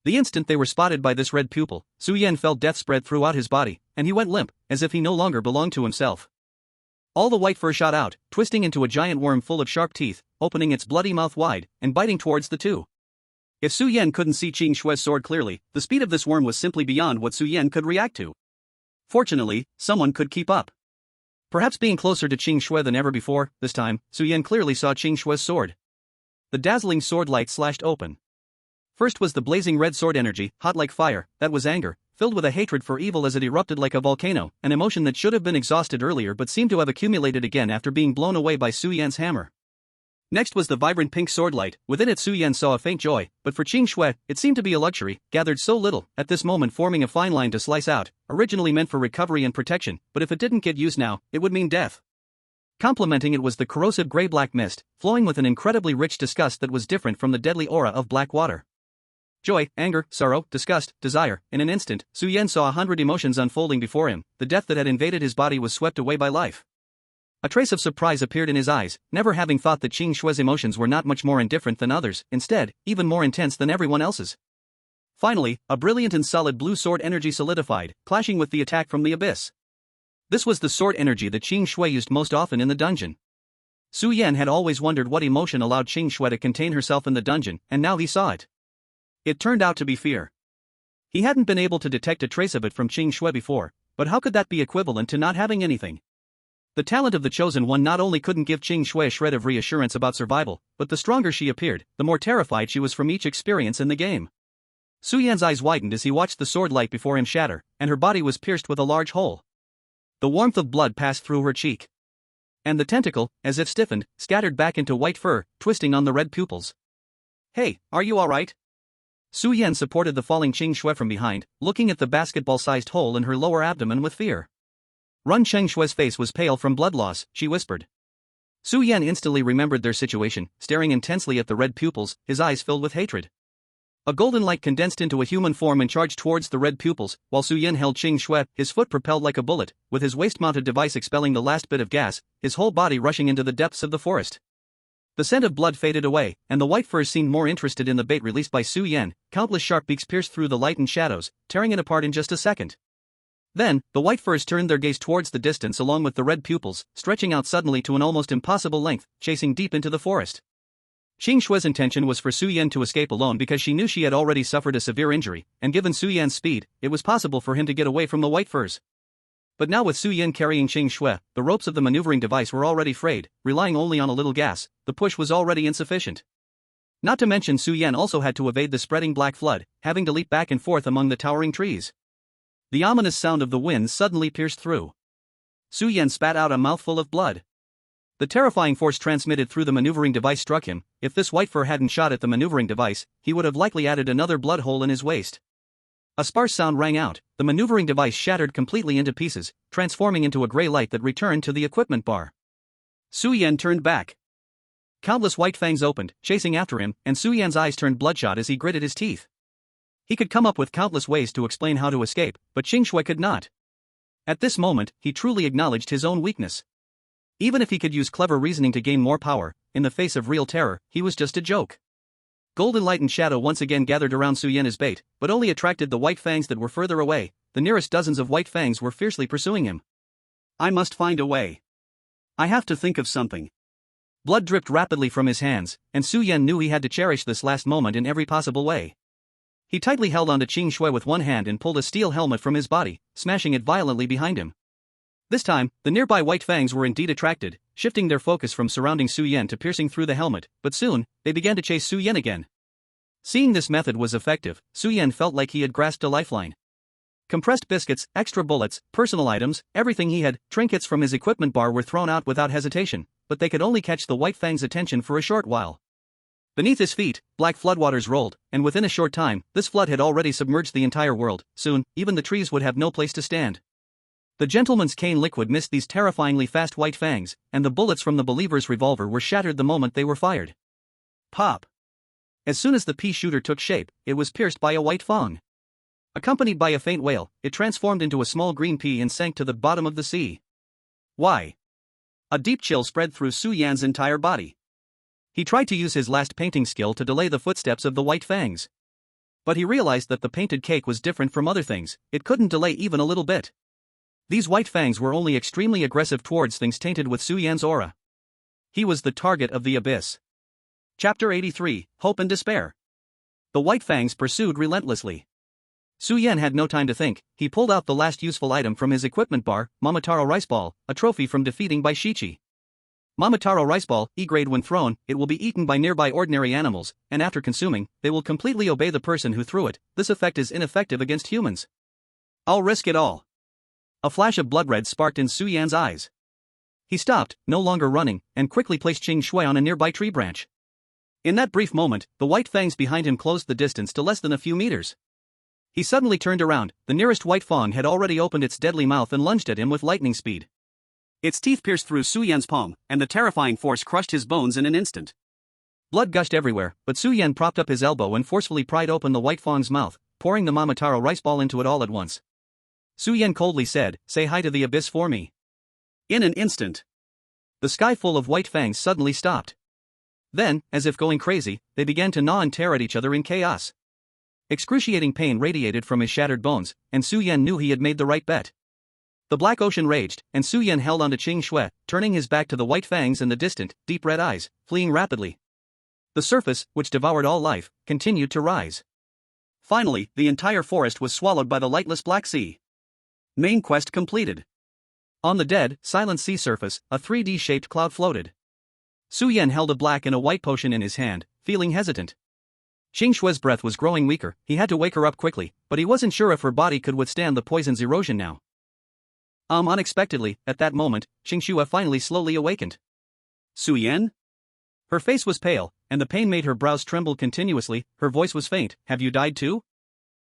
Speaker 2: The instant they were spotted by this red pupil, Su Yan felt death spread throughout his body, and he went limp, as if he no longer belonged to himself. All the white fur shot out, twisting into a giant worm full of sharp teeth, opening its bloody mouth wide, and biting towards the two. If Su Yan couldn't see Qing Shui's sword clearly, the speed of this worm was simply beyond what Su Yan could react to. Fortunately, someone could keep up. Perhaps being closer to Qing Shui than ever before, this time, Su Yan clearly saw Qing Shui's sword. The dazzling sword light slashed open. First was the blazing red sword energy, hot like fire. That was anger, filled with a hatred for evil as it erupted like a volcano, an emotion that should have been exhausted earlier but seemed to have accumulated again after being blown away by Su Yan's hammer. Next was the vibrant pink sword light. Within it Su Yan saw a faint joy, but for Qing Shui, it seemed to be a luxury, gathered so little, at this moment forming a fine line to slice out, originally meant for recovery and protection, but if it didn't get used now, it would mean death. Complementing it was the corrosive gray-black mist, flowing with an incredibly rich disgust that was different from the deadly aura of black water. Joy, anger, sorrow, disgust, desire. In an instant, Su Yan saw 100 emotions unfolding before him. The death that had invaded his body was swept away by life. A trace of surprise appeared in his eyes, never having thought that Qing Shue's emotions were not much more indifferent than others, instead, even more intense than everyone else's. Finally, a brilliant and solid blue sword energy solidified, clashing with the attack from the abyss. This was the sword energy that Qing Shui used most often in the dungeon. Su Yan had always wondered what emotion allowed Qing Shui to contain herself in the dungeon, and now he saw it. It turned out to be fear. He hadn't been able to detect a trace of it from Qing Shui before, but how could that be equivalent to not having anything? The talent of the Chosen One not only couldn't give Qing Shui a shred of reassurance about survival, but the stronger she appeared, the more terrified she was from each experience in the game. Su Yan's eyes widened as he watched the sword light before him shatter, and her body was pierced with a large hole. The warmth of blood passed through her cheek. And the tentacle, as if stiffened, scattered back into white fur, twisting on the red pupils. "Hey, are you alright?" Su Yan supported the falling Qing Shui from behind, looking at the basketball-sized hole in her lower abdomen with fear. Run Qing Shui's face was pale from blood loss, she whispered. Su Yan instantly remembered their situation, staring intensely at the red pupils, his eyes filled with hatred. A golden light condensed into a human form and charged towards the red pupils, while Su Yan held Qing Shui, his foot propelled like a bullet, with his waist-mounted device expelling the last bit of gas, his whole body rushing into the depths of the forest. The scent of blood faded away, and the white furs seemed more interested in the bait released by Su Yan. Countless sharp beaks pierced through the light and shadows, tearing it apart in just a second. Then, the white furs turned their gaze towards the distance along with the red pupils, stretching out suddenly to an almost impossible length, chasing deep into the forest. Qing Shui's intention was for Su Yan to escape alone because she knew she had already suffered a severe injury, and given Su Yan's speed, it was possible for him to get away from the white furs. But now with Su Yan carrying Qing Shui, the ropes of the maneuvering device were already frayed, relying only on a little gas, the push was already insufficient. Not to mention Su Yan also had to evade the spreading black flood, having to leap back and forth among the towering trees. The ominous sound of the wind suddenly pierced through. Su Yan spat out a mouthful of blood. The terrifying force transmitted through the maneuvering device struck him. If this white fur hadn't shot at the maneuvering device, he would have likely added another blood hole in his waist. A sparse sound rang out, the maneuvering device shattered completely into pieces, transforming into a gray light that returned to the equipment bar. Su Yan turned back. Countless white fangs opened, chasing after him, and Su Yan's eyes turned bloodshot as he gritted his teeth. He could come up with countless ways to explain how to escape, but Qing Shui could not. At this moment, he truly acknowledged his own weakness. Even if he could use clever reasoning to gain more power, in the face of real terror, he was just a joke. Golden light and shadow once again gathered around Su Yan as bait, but only attracted the white fangs that were further away. The nearest dozens of white fangs were fiercely pursuing him. "I must find a way. I have to think of something." Blood dripped rapidly from his hands, and Su Yan knew he had to cherish this last moment in every possible way. He tightly held onto Qing Shui with one hand and pulled a steel helmet from his body, smashing it violently behind him. This time, the nearby white fangs were indeed attracted, shifting their focus from surrounding Su Yan to piercing through the helmet, but soon, they began to chase Su Yan again. Seeing this method was effective, Su Yan felt like he had grasped a lifeline. Compressed biscuits, extra bullets, personal items, everything he had, trinkets from his equipment bar were thrown out without hesitation, but they could only catch the white fang's attention for a short while. Beneath his feet, black floodwaters rolled, and within a short time, this flood had already submerged the entire world. Soon, even the trees would have no place to stand. The gentleman's cane liquid missed these terrifyingly fast white fangs, and the bullets from the believer's revolver were shattered the moment they were fired. Pop! As soon as the pea shooter took shape, it was pierced by a white fang. Accompanied by a faint wail, it transformed into a small green pea and sank to the bottom of the sea. Why? A deep chill spread through Su Yan's entire body. He tried to use his last painting skill to delay the footsteps of the white fangs. But he realized that the painted cake was different from other things, it couldn't delay even a little bit. These white fangs were only extremely aggressive towards things tainted with Su Yan's aura. He was the target of the abyss. Chapter 83, Hope and Despair. The white fangs pursued relentlessly. Su Yan had no time to think. He pulled out the last useful item from his equipment bar, Momotaro Rice Ball, a trophy from defeating by Shichi. Momotaro Rice Ball, E-grade when thrown, it will be eaten by nearby ordinary animals, and after consuming, they will completely obey the person who threw it. This effect is ineffective against humans. I'll risk it all. A flash of blood red sparked in Su Yan's eyes. He stopped, no longer running, and quickly placed Qing Shui on a nearby tree branch. In that brief moment, the white fangs behind him closed the distance to less than a few meters. He suddenly turned around. The nearest white fang had already opened its deadly mouth and lunged at him with lightning speed. Its teeth pierced through Su Yan's palm, and the terrifying force crushed his bones in an instant. Blood gushed everywhere, but Su Yan propped up his elbow and forcefully pried open the white fang's mouth, pouring the Momotaro Rice Ball into it all at once. Su Yan coldly said, "Say hi to the abyss for me." In an instant, The sky full of white fangs suddenly stopped. Then, as if going crazy, they began to gnaw and tear at each other in chaos. Excruciating pain radiated from his shattered bones, and Su Yan knew he had made the right bet. The black ocean raged, and Su Yan held onto Qing Shui, turning his back to the white fangs and the distant, deep red eyes, fleeing rapidly. The surface, which devoured all life, continued to rise. Finally, the entire forest was swallowed by the lightless Black Sea. Main quest completed. On the dead, silent sea surface, a 3D-shaped cloud floated. Su Yan held a black and a white potion in his hand, feeling hesitant. Qing Shui's breath was growing weaker, he had to wake her up quickly, but he wasn't sure if her body could withstand the poison's erosion now. Unexpectedly, at that moment, Qing Shui finally slowly awakened. Su Yan? Her face was pale, and the pain made her brows tremble continuously. Her voice was faint. Have you died too?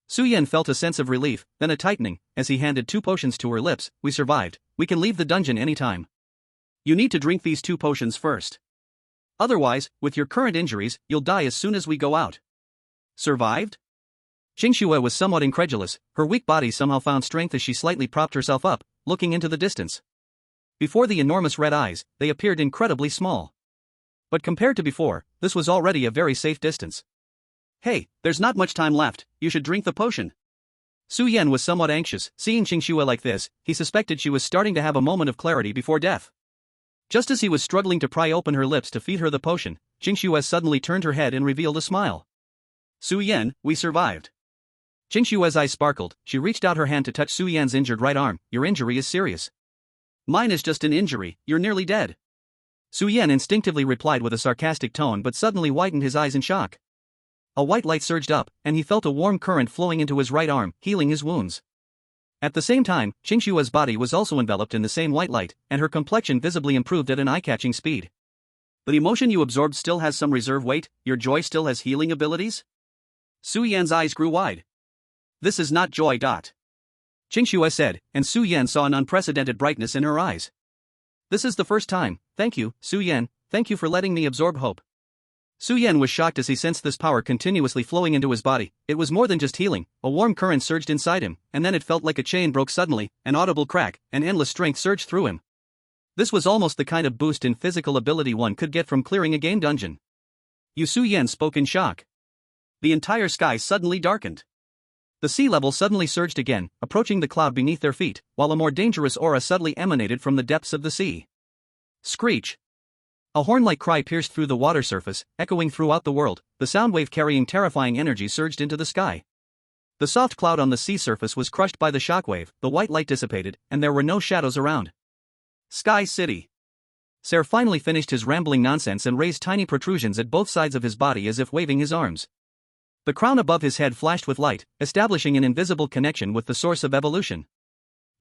Speaker 2: Su Yan felt a sense of relief, then a tightening, as he handed 2 potions to her lips. We survived. We can leave the dungeon anytime. You need to drink these 2 potions first. Otherwise, with your current injuries, you'll die as soon as we go out. Survived? Qing Shui was somewhat incredulous. Her weak body somehow found strength as she slightly propped herself up, looking into the distance. Before the enormous red eyes, they appeared incredibly small. But compared to before, this was already a very safe distance. Hey, there's not much time left, you should drink the potion. Su Yan was somewhat anxious. Seeing Qing Shui like this, he suspected she was starting to have a moment of clarity before death. Just as he was struggling to pry open her lips to feed her the potion, Qing Shui suddenly turned her head and revealed a smile. Su Yan, we survived. Qing Shui's eyes sparkled. She reached out her hand to touch Su Yan's injured right arm. Your injury is serious. Mine is just an injury, you're nearly dead. Su Yan instinctively replied with a sarcastic tone but suddenly widened his eyes in shock. A white light surged up, and he felt a warm current flowing into his right arm, healing his wounds. At the same time, Qing Shui's body was also enveloped in the same white light, and her complexion visibly improved at an eye-catching speed. The emotion you absorbed still has some reserve weight, your joy still has healing abilities? Su Yan's eyes grew wide. This is not joy. Qing Shui said, and Su Yan saw an unprecedented brightness in her eyes. This is the first time. Thank you, Su Yan, thank you for letting me absorb hope. Su Yan was shocked as he sensed this power continuously flowing into his body. It was more than just healing. A warm current surged inside him, and then it felt like a chain broke suddenly, an audible crack, and endless strength surged through him. This was almost the kind of boost in physical ability one could get from clearing a game dungeon. Su Yan spoke in shock. The entire sky suddenly darkened. The sea level suddenly surged again, approaching the cloud beneath their feet, while a more dangerous aura suddenly emanated from the depths of the sea. Screech! A horn-like cry pierced through the water surface, echoing throughout the world. The sound wave carrying terrifying energy surged into the sky. The soft cloud on the sea surface was crushed by the shockwave, the white light dissipated, and there were no shadows around. Sky City. Ser finally finished his rambling nonsense and raised tiny protrusions at both sides of his body as if waving his arms. The crown above his head flashed with light, establishing an invisible connection with the source of evolution.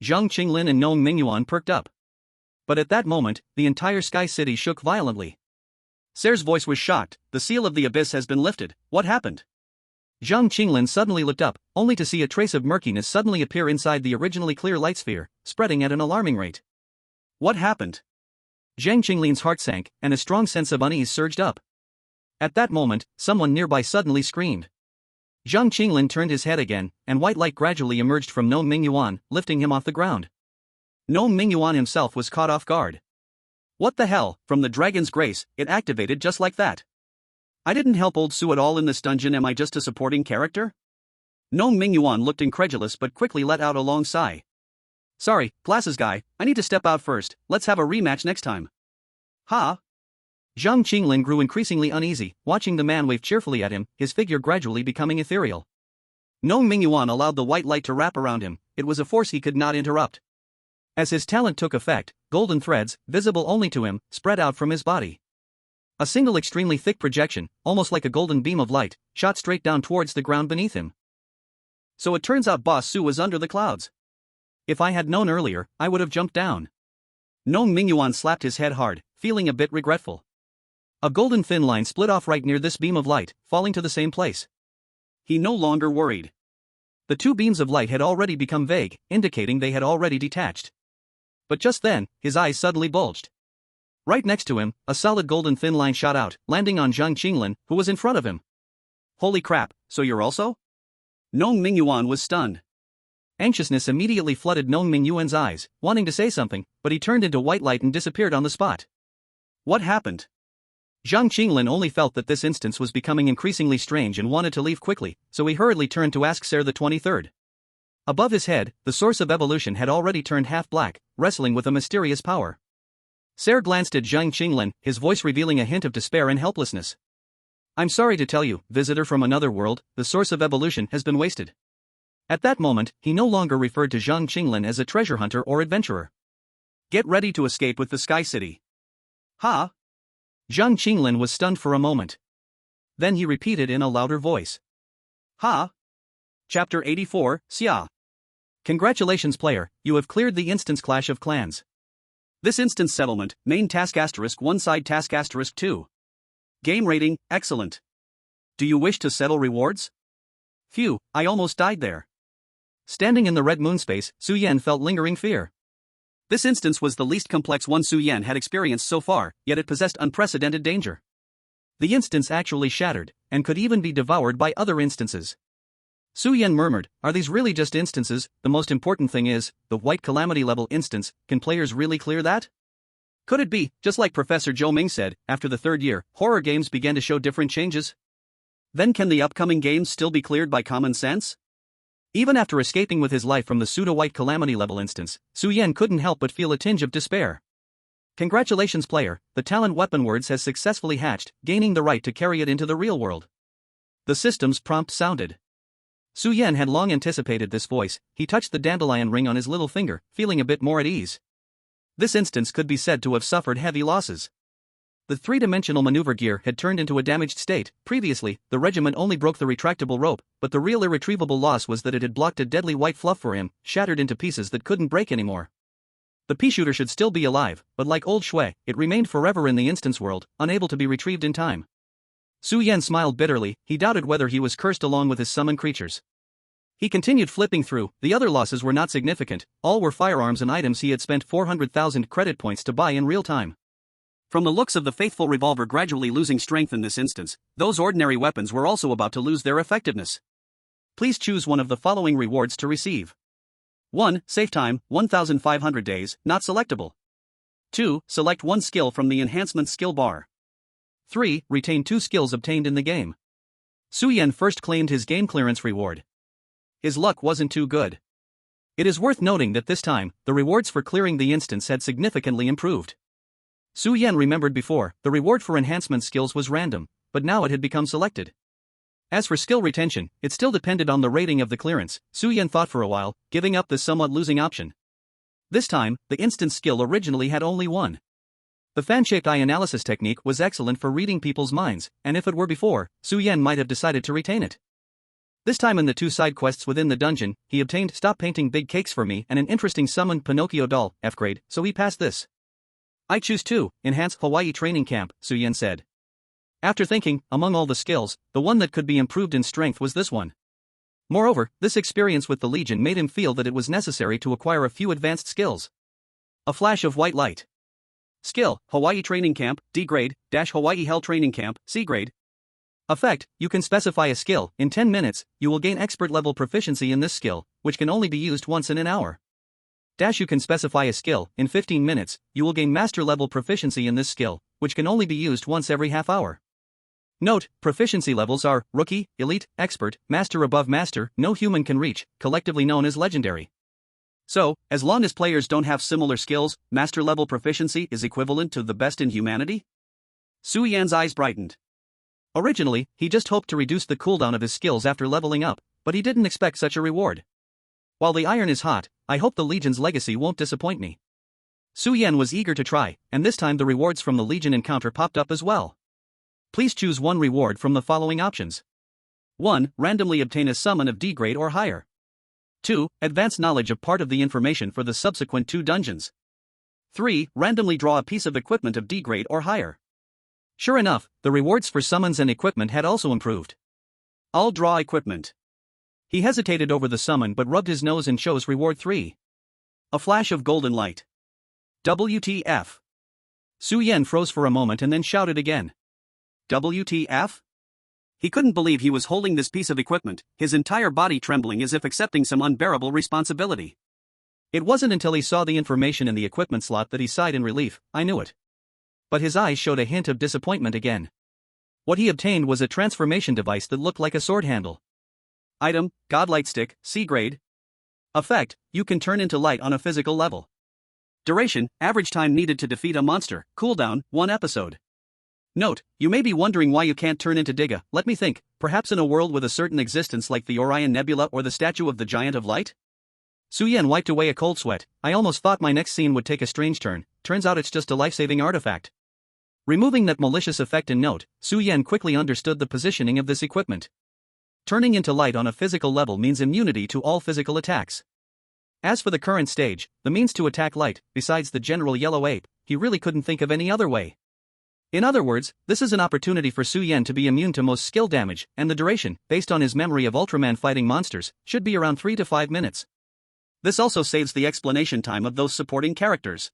Speaker 2: Zhang Qinglin and Nong Mingyuan perked up. But at that moment, the entire Sky City shook violently. Ser's voice was shocked. The seal of the abyss has been lifted. What happened? Zhang Qinglin suddenly looked up, only to see a trace of murkiness suddenly appear inside the originally clear light sphere, spreading at an alarming rate. What happened? Zhang Qinglin's heart sank, and a strong sense of unease surged up. At that moment, someone nearby suddenly screamed. Zhang Qinglin turned his head again, and white light gradually emerged from Nong Mingyuan, lifting him off the ground. Nong Mingyuan himself was caught off guard. What the hell? From the dragon's grace, it activated just like that. I didn't help old Su at all in this dungeon. Am I just a supporting character? Nong Mingyuan looked incredulous but quickly let out a long sigh. Sorry, glasses guy, I need to step out first. Let's have a rematch next time. Ha! Zhang Qinglin grew increasingly uneasy, watching the man wave cheerfully at him, his figure gradually becoming ethereal. Nong Mingyuan allowed the white light to wrap around him. It was a force he could not interrupt. As his talent took effect, golden threads, visible only to him, spread out from his body. A single extremely thick projection, almost like a golden beam of light, shot straight down towards the ground beneath him. So it turns out Boss Su was under the clouds. If I had known earlier, I would have jumped down. Nong Mingyuan slapped his head hard, feeling a bit regretful. A golden thin line split off right near this beam of light, falling to the same place. He no longer worried. The two beams of light had already become vague, indicating they had already detached. But just then, his eyes suddenly bulged. Right next to him, a solid golden thin line shot out, landing on Zhang Qinglin, who was in front of him. Holy crap, so you're also? Nong Mingyuan was stunned. Anxiousness immediately flooded Nong Mingyuan's eyes, wanting to say something, but he turned into white light and disappeared on the spot.
Speaker 1: What happened? Zhang Qinglin only felt that this instance was becoming increasingly strange and wanted to leave quickly, so he hurriedly turned to ask Ser the 23rd. Above his head, the source of evolution had already turned half black, wrestling with a mysterious power. Ser glanced at Zhang Qinglin, his voice revealing a hint of despair and helplessness. I'm sorry to tell you, visitor from another world, the source of evolution has been wasted. At that moment, he no longer referred to Zhang Qinglin as a treasure hunter or adventurer. Get ready to escape with the Sky City. Ha! Zhang Qinglin was stunned for a moment. Then he repeated in a louder voice. Ha! Chapter 84, Xia. Congratulations player, you have cleared the instance Clash of Clans. This instance settlement, main task * 1 side task * 2. Game rating, excellent. Do you wish to settle rewards? Phew, I almost died there. Standing in the red moon space, Su Yan felt lingering fear. This instance was the least complex one Su Yan had experienced so far, yet it possessed unprecedented danger. The instance actually shattered, and could even be devoured by other instances. Su Yan murmured, are these really just instances? The most important thing is, the white calamity level instance, can players really clear that? Could it be, just like Professor Zhou Ming said, after the third year, horror games began to show different changes? Then can the upcoming games still be cleared by common sense? Even after escaping with his life from the pseudo-white calamity level instance, Su Yan couldn't help but feel a tinge of despair. Congratulations player, the talent Weapon Words has successfully hatched, gaining the right to carry it into the real world. The system's prompt sounded. Su Yan had long anticipated this voice. He touched the dandelion ring on his little finger, feeling a bit more at ease. This instance could be said to have suffered heavy losses. The three-dimensional maneuver gear had turned into a damaged state. Previously, the regiment only broke the retractable rope, but the real irretrievable loss was that it had blocked a deadly white fluff for him, shattered into pieces that couldn't break anymore. The pea-shooter should still be alive, but like old Shui, it remained forever in the instance world, unable to be retrieved in time. Su Yan smiled bitterly. He doubted whether he was cursed along with his summoned creatures. He continued flipping through. The other losses were not significant, all were firearms and items he had spent 400,000 credit points to buy in real time. From the looks of the faithful revolver gradually losing strength in this instance, those ordinary weapons were also about to lose their effectiveness. Please choose one of the following rewards to receive. 1. Save time, 1,500 days, not selectable. 2. Select one skill from the enhancement skill bar. 3. Retain 2 skills obtained in the game. Su Yan first claimed his game clearance reward. His luck wasn't too good. It is worth noting that this time, the rewards for clearing the instance had significantly improved. Su Yan remembered before, the reward for enhancement skills was random, but now it had become selected. As for skill retention, it still depended on the rating of the clearance. Su Yan thought for a while, giving up the somewhat losing option. This time, the instance skill originally had only one. The fan-shaped eye analysis technique was excellent for reading people's minds, and if it were before, Su Yan might have decided to retain it. This time in the 2 side quests within the dungeon, he obtained Stop Painting Big Cakes for Me and an interesting summoned Pinocchio doll, F grade, so he passed this. I choose 2, Enhance Hawaii Training Camp, Su Yan said. After thinking, among all the skills, the one that could be improved in strength was this one. Moreover, this experience with the Legion made him feel that it was necessary to acquire a few advanced skills. A flash of white light. Skill, Hawaii Training Camp, D grade, Hawaii Hell Training Camp, C grade. Effect, you can specify a skill. In 10 minutes, you will gain expert level proficiency in this skill, which can only be used once in an hour. You can specify a skill. In 15 minutes, you will gain master level proficiency in this skill, which can only be used once every half hour. Note, proficiency levels are Rookie, Elite, Expert, Master above Master, no human can reach, collectively known as Legendary. So, as long as players don't have similar skills, master level proficiency is equivalent to the best in humanity? Su Yan's eyes brightened. Originally, he just hoped to reduce the cooldown of his skills after leveling up, but he didn't expect such a reward. While the iron is hot, I hope the Legion's legacy won't disappoint me. Su Yan was eager to try, and this time the rewards from the Legion encounter popped up as well. Please choose one reward from the following options. 1. Randomly obtain a summon of D grade or higher. 2. Advance knowledge of part of the information for the subsequent 2 dungeons. 3. Randomly draw a piece of equipment of D grade or higher. Sure enough, the rewards for summons and equipment had also improved. I'll draw equipment. He hesitated over the summon but rubbed his nose and chose reward 3. A flash of golden light. WTF. Su Yan froze for a moment and then shouted again. WTF? He couldn't believe he was holding this piece of equipment, his entire body trembling as if accepting some unbearable responsibility. It wasn't until he saw the information in the equipment slot that he sighed in relief. I knew it.
Speaker 2: But his eyes showed a hint of disappointment again. What he obtained was a transformation device that looked like a sword handle.
Speaker 1: Item, Godlight Stick, C grade. Effect, you can turn into light on a physical level. Duration, average time needed to defeat a monster, cooldown, 1 episode. Note, you may be wondering why you can't turn into Digga. Let me think, perhaps in a world with a certain existence like the Orion Nebula or the statue of the Giant of Light?
Speaker 2: Su-Yen wiped away a cold sweat. I almost thought my next scene would take a strange turn, turns out it's just a life-saving artifact. Removing that malicious effect in note, Su-Yen quickly understood the positioning of this equipment. Turning into light on a physical level means immunity to all physical attacks. As for the current stage, the means to attack light, besides the general yellow ape, he really couldn't think of any other way. In other words, this is an opportunity for Su-Yen to be immune to most skill damage, and the duration, based on his memory of Ultraman fighting monsters, should be around 3 to 5 minutes.
Speaker 1: This also saves the explanation time of those supporting characters.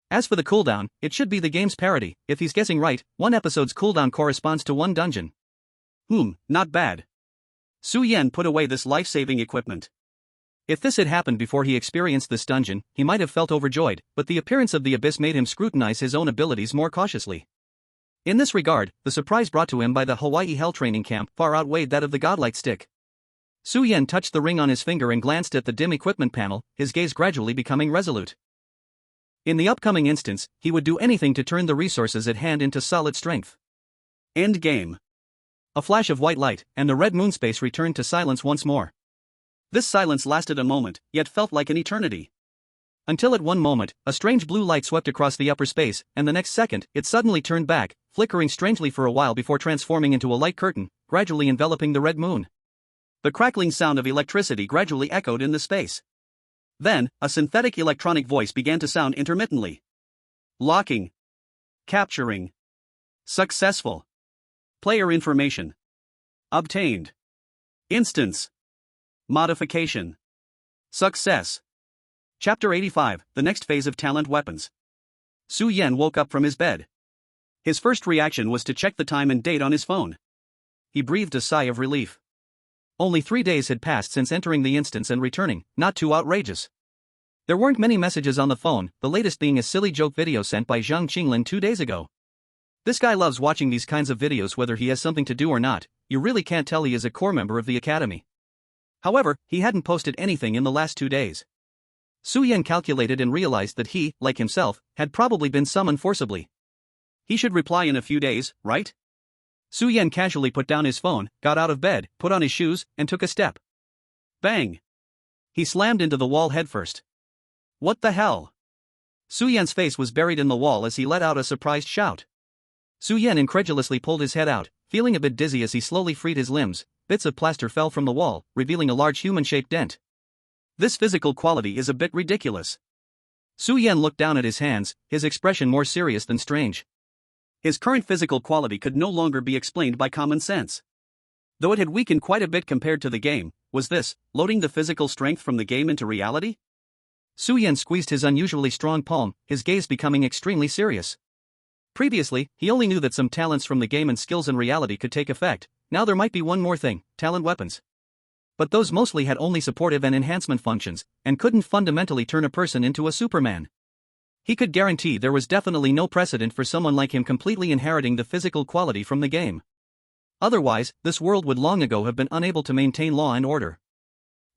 Speaker 2: As for the cooldown, it should be the game's parity. If he's guessing right, 1 episode's cooldown corresponds to 1 dungeon.
Speaker 1: Not bad. Su-Yen put away this life-saving equipment.
Speaker 2: If this had happened before he experienced this dungeon, he might have felt overjoyed, but the appearance of the abyss made him scrutinize his own abilities more cautiously. In this regard, the surprise brought to him by the Hawaii Hell training camp far outweighed that of the Godlight Stick. Su-Yen touched the ring on his finger and glanced at the dim equipment panel, his gaze gradually becoming resolute. In the upcoming instance, he would do anything to turn the resources at hand into solid strength.
Speaker 1: End game.
Speaker 2: A flash of white light, and the red moon space returned to silence once more.
Speaker 1: This silence lasted a moment, yet felt like an eternity.
Speaker 2: Until at one moment, a strange blue light swept across the upper space, and the next second, it suddenly turned back, flickering strangely for a while before transforming into a light curtain, gradually enveloping the red moon.
Speaker 1: The crackling sound of electricity gradually echoed in the space. Then, a synthetic electronic voice began to sound intermittently. Locking. Capturing. Successful. Player information. Obtained. Instance. Modification. Success. Chapter 85, the next phase of talent weapons. Su-Yen woke up from his bed. His first reaction was to check the time and date on his phone. He breathed a sigh of relief. Only 3 days had passed since entering the instance and returning, not too outrageous. There weren't many messages on the phone, the latest being a silly joke video sent by Zhang Qinglin 2 days ago. This guy loves watching these kinds of videos whether he has something to do or not. You really can't tell he is a core member of the academy. However, he hadn't posted anything in the last 2 days. Su-Yen calculated and realized that he, like himself, had probably been summoned forcibly. He should reply in a few days, right?
Speaker 2: Su-Yen casually put down his phone, got out of bed, put on his shoes, and took a step.
Speaker 1: Bang!
Speaker 2: He slammed into the wall headfirst.
Speaker 1: What the hell?
Speaker 2: Su-Yen's face was buried in the wall as he let out a surprised shout. Su-Yen incredulously pulled his head out, feeling a bit dizzy as he slowly freed his limbs. Bits of plaster fell from the wall, revealing a large human-shaped dent.
Speaker 1: This physical quality is a bit ridiculous.
Speaker 2: Su-Yen looked down at his hands, his expression more serious than strange.
Speaker 1: His current physical quality could no longer be explained by common sense. Though it had weakened quite a bit compared to the game, was this, loading the physical strength from the game into reality?
Speaker 2: Su-Yen squeezed his unusually strong palm, his gaze becoming extremely serious. Previously, he only knew that some talents from the game and skills in reality could take effect. Now there might be one more thing, talent weapons. But those mostly had only supportive and enhancement functions, and couldn't fundamentally turn a person into a Superman. He could guarantee there was definitely no precedent for someone like him completely inheriting the physical quality from the game. Otherwise, this world would long ago have been unable to maintain law and order.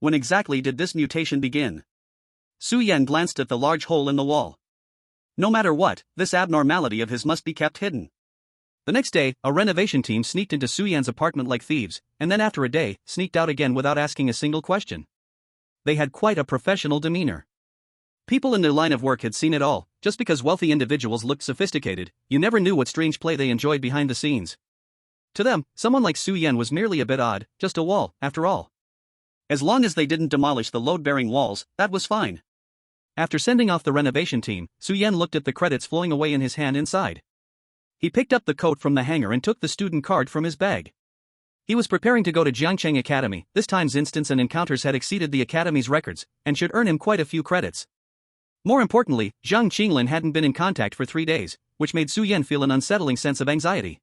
Speaker 1: When exactly did this mutation begin? Su-Yen glanced at the large hole in the wall. No matter what, this abnormality of his must be kept hidden. The next day, a renovation team sneaked into Su-Yen's apartment like thieves, and then after a day, sneaked out again without asking a single question. They had quite a professional demeanor. People in their line of work had seen it all. Just because wealthy individuals looked sophisticated, you never knew what strange play they enjoyed behind the scenes. To them, someone like Su-Yen was merely a bit odd, just a wall, after all. As long as they didn't demolish the load-bearing walls, that was fine. After sending off the renovation team, Su-Yen looked at the credits flowing away in his hand inside. He picked up the coat from the hanger and took the student card from his bag. He was preparing to go to Jiangcheng Academy. This time's instance and encounters had exceeded the academy's records, and should earn him quite a few credits. More importantly, Zhang Qinglin hadn't been in contact for 3 days, which made Su-Yen feel an unsettling sense of anxiety.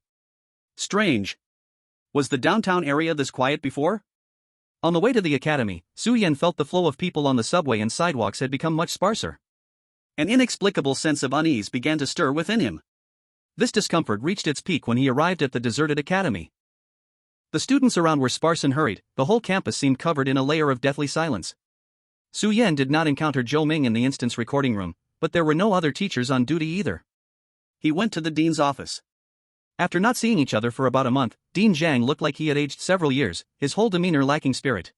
Speaker 1: Strange. Was the downtown area this quiet before?
Speaker 2: On the way to the academy, Su-Yen felt the flow of people on the subway and sidewalks had become much sparser.
Speaker 1: An inexplicable sense of unease began to stir within him.
Speaker 2: This discomfort reached its peak when he arrived at the deserted academy. The students around were sparse and hurried, the whole campus seemed covered in a layer of deathly silence. Su Yan did not encounter Zhou Ming in the instance recording room, but there were no other teachers on duty either.
Speaker 1: He went to the dean's office.
Speaker 2: After not seeing each other for about a month, Dean Zhang looked like he had aged several years, his whole demeanor lacking spirit.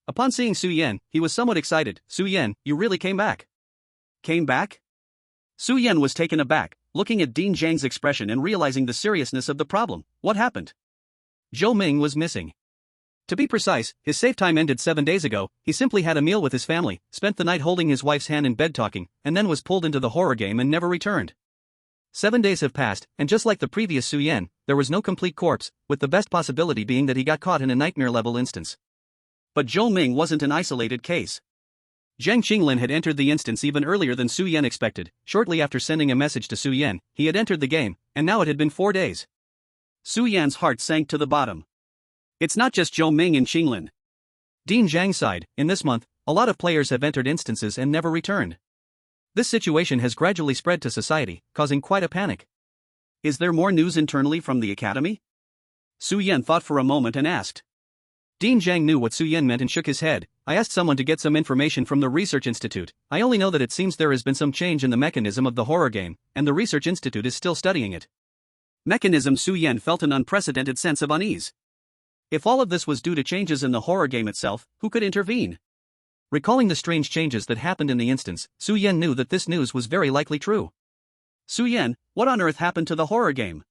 Speaker 2: Upon seeing Su Yan, he was somewhat excited. "Su Yan, you really came back."
Speaker 1: Came back? Su Yan was taken aback, looking at Dean Zhang's expression and realizing the seriousness of the problem. What happened?
Speaker 2: Zhou Ming was missing. To be precise, his safe time ended 7 days ago. He simply had a meal with his family, spent the night holding his wife's hand in bed talking, and then was pulled into the horror game and never returned. 7 days have passed, and just like the previous Su Yan, there was no complete corpse, with the best possibility being that he got caught in a nightmare-level instance.
Speaker 1: But Zhou Ming wasn't an isolated case.
Speaker 2: Zhang Qinglin had entered the instance even earlier than Su Yan expected. Shortly after sending a message to Su Yan, he had entered the game, and now it had been 4 days.
Speaker 1: Su Yan's heart sank to the bottom. It's not just Zhou Ming and Qinglin.
Speaker 2: Dean Zhang sighed. In this month, a lot of players have entered instances and never returned. This situation has gradually spread to society, causing quite a panic.
Speaker 1: Is there more news internally from the academy? Su Yan thought for a moment and asked.
Speaker 2: Dean Zhang knew what Su Yan meant and shook his head. I asked someone to get some information from the Research Institute. I only know that it seems there has been some change in the mechanism of the horror game, and the Research Institute is still studying it.
Speaker 1: Mechanism. Su Yan felt an unprecedented sense of unease. If all of this was due to changes in the horror game itself, who could intervene?
Speaker 2: Recalling the strange changes that happened in the instance, Su Yan knew that this news was very likely true.
Speaker 1: Su Yan, what on earth happened to the horror game?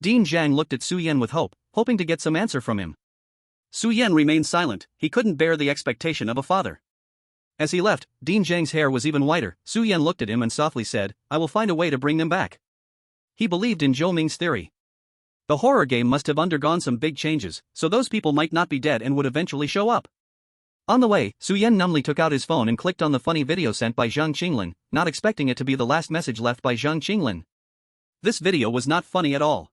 Speaker 2: Dean Zhang looked at Su Yan with hope, hoping to get some answer from him.
Speaker 1: Su Yan remained silent. He couldn't bear the expectation of a father.
Speaker 2: As he left, Dean Zhang's hair was even whiter. Su Yan looked at him and softly said, "I will find a way to bring them back." He believed in Zhou Ming's theory. The horror game must have undergone some big changes, so those people might not be dead and would eventually show up. On the way, Su Yan numbly took out his phone and clicked on the funny video sent by Zhang Qinglin, not expecting it to be the last message left by Zhang Qinglin.
Speaker 1: This video was not funny at all.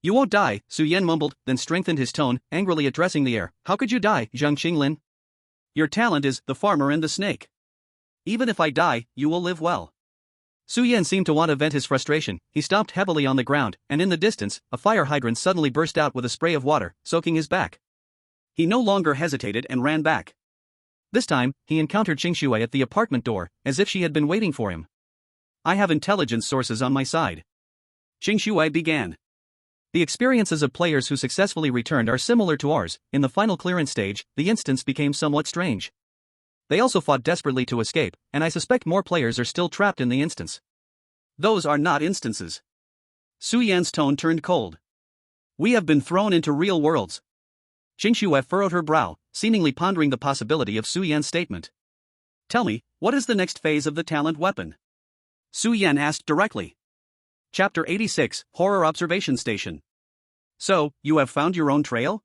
Speaker 2: "You won't die," Su Yan mumbled, then strengthened his tone, angrily addressing the air. "How could you die, Zhang Qinglin?
Speaker 1: Your talent is the farmer and the snake. Even if I die, you will live well."
Speaker 2: Su Yan seemed to want to vent his frustration. He stomped heavily on the ground, and in the distance, a fire hydrant suddenly burst out with a spray of water, soaking his back.
Speaker 1: He no longer hesitated and ran back.
Speaker 2: This time, he encountered Qingshui at the apartment door, as if she had been waiting for him.
Speaker 1: "I have intelligence sources on my side," Qingshui began.
Speaker 2: "The experiences of players who successfully returned are similar to ours. In the final clearance stage, the instance became somewhat strange. They also fought desperately to escape, and I suspect more players are still trapped in the instance."
Speaker 1: "Those are not instances." Su Yan's tone turned cold. "We have been thrown into real worlds." Qingshui furrowed her brow, seemingly pondering the possibility of Su Yan's statement. "Tell me, what is the next phase of the talent weapon?" Su Yan asked directly. Chapter 86, Horror Observation Station. "So, you have found your own trail?"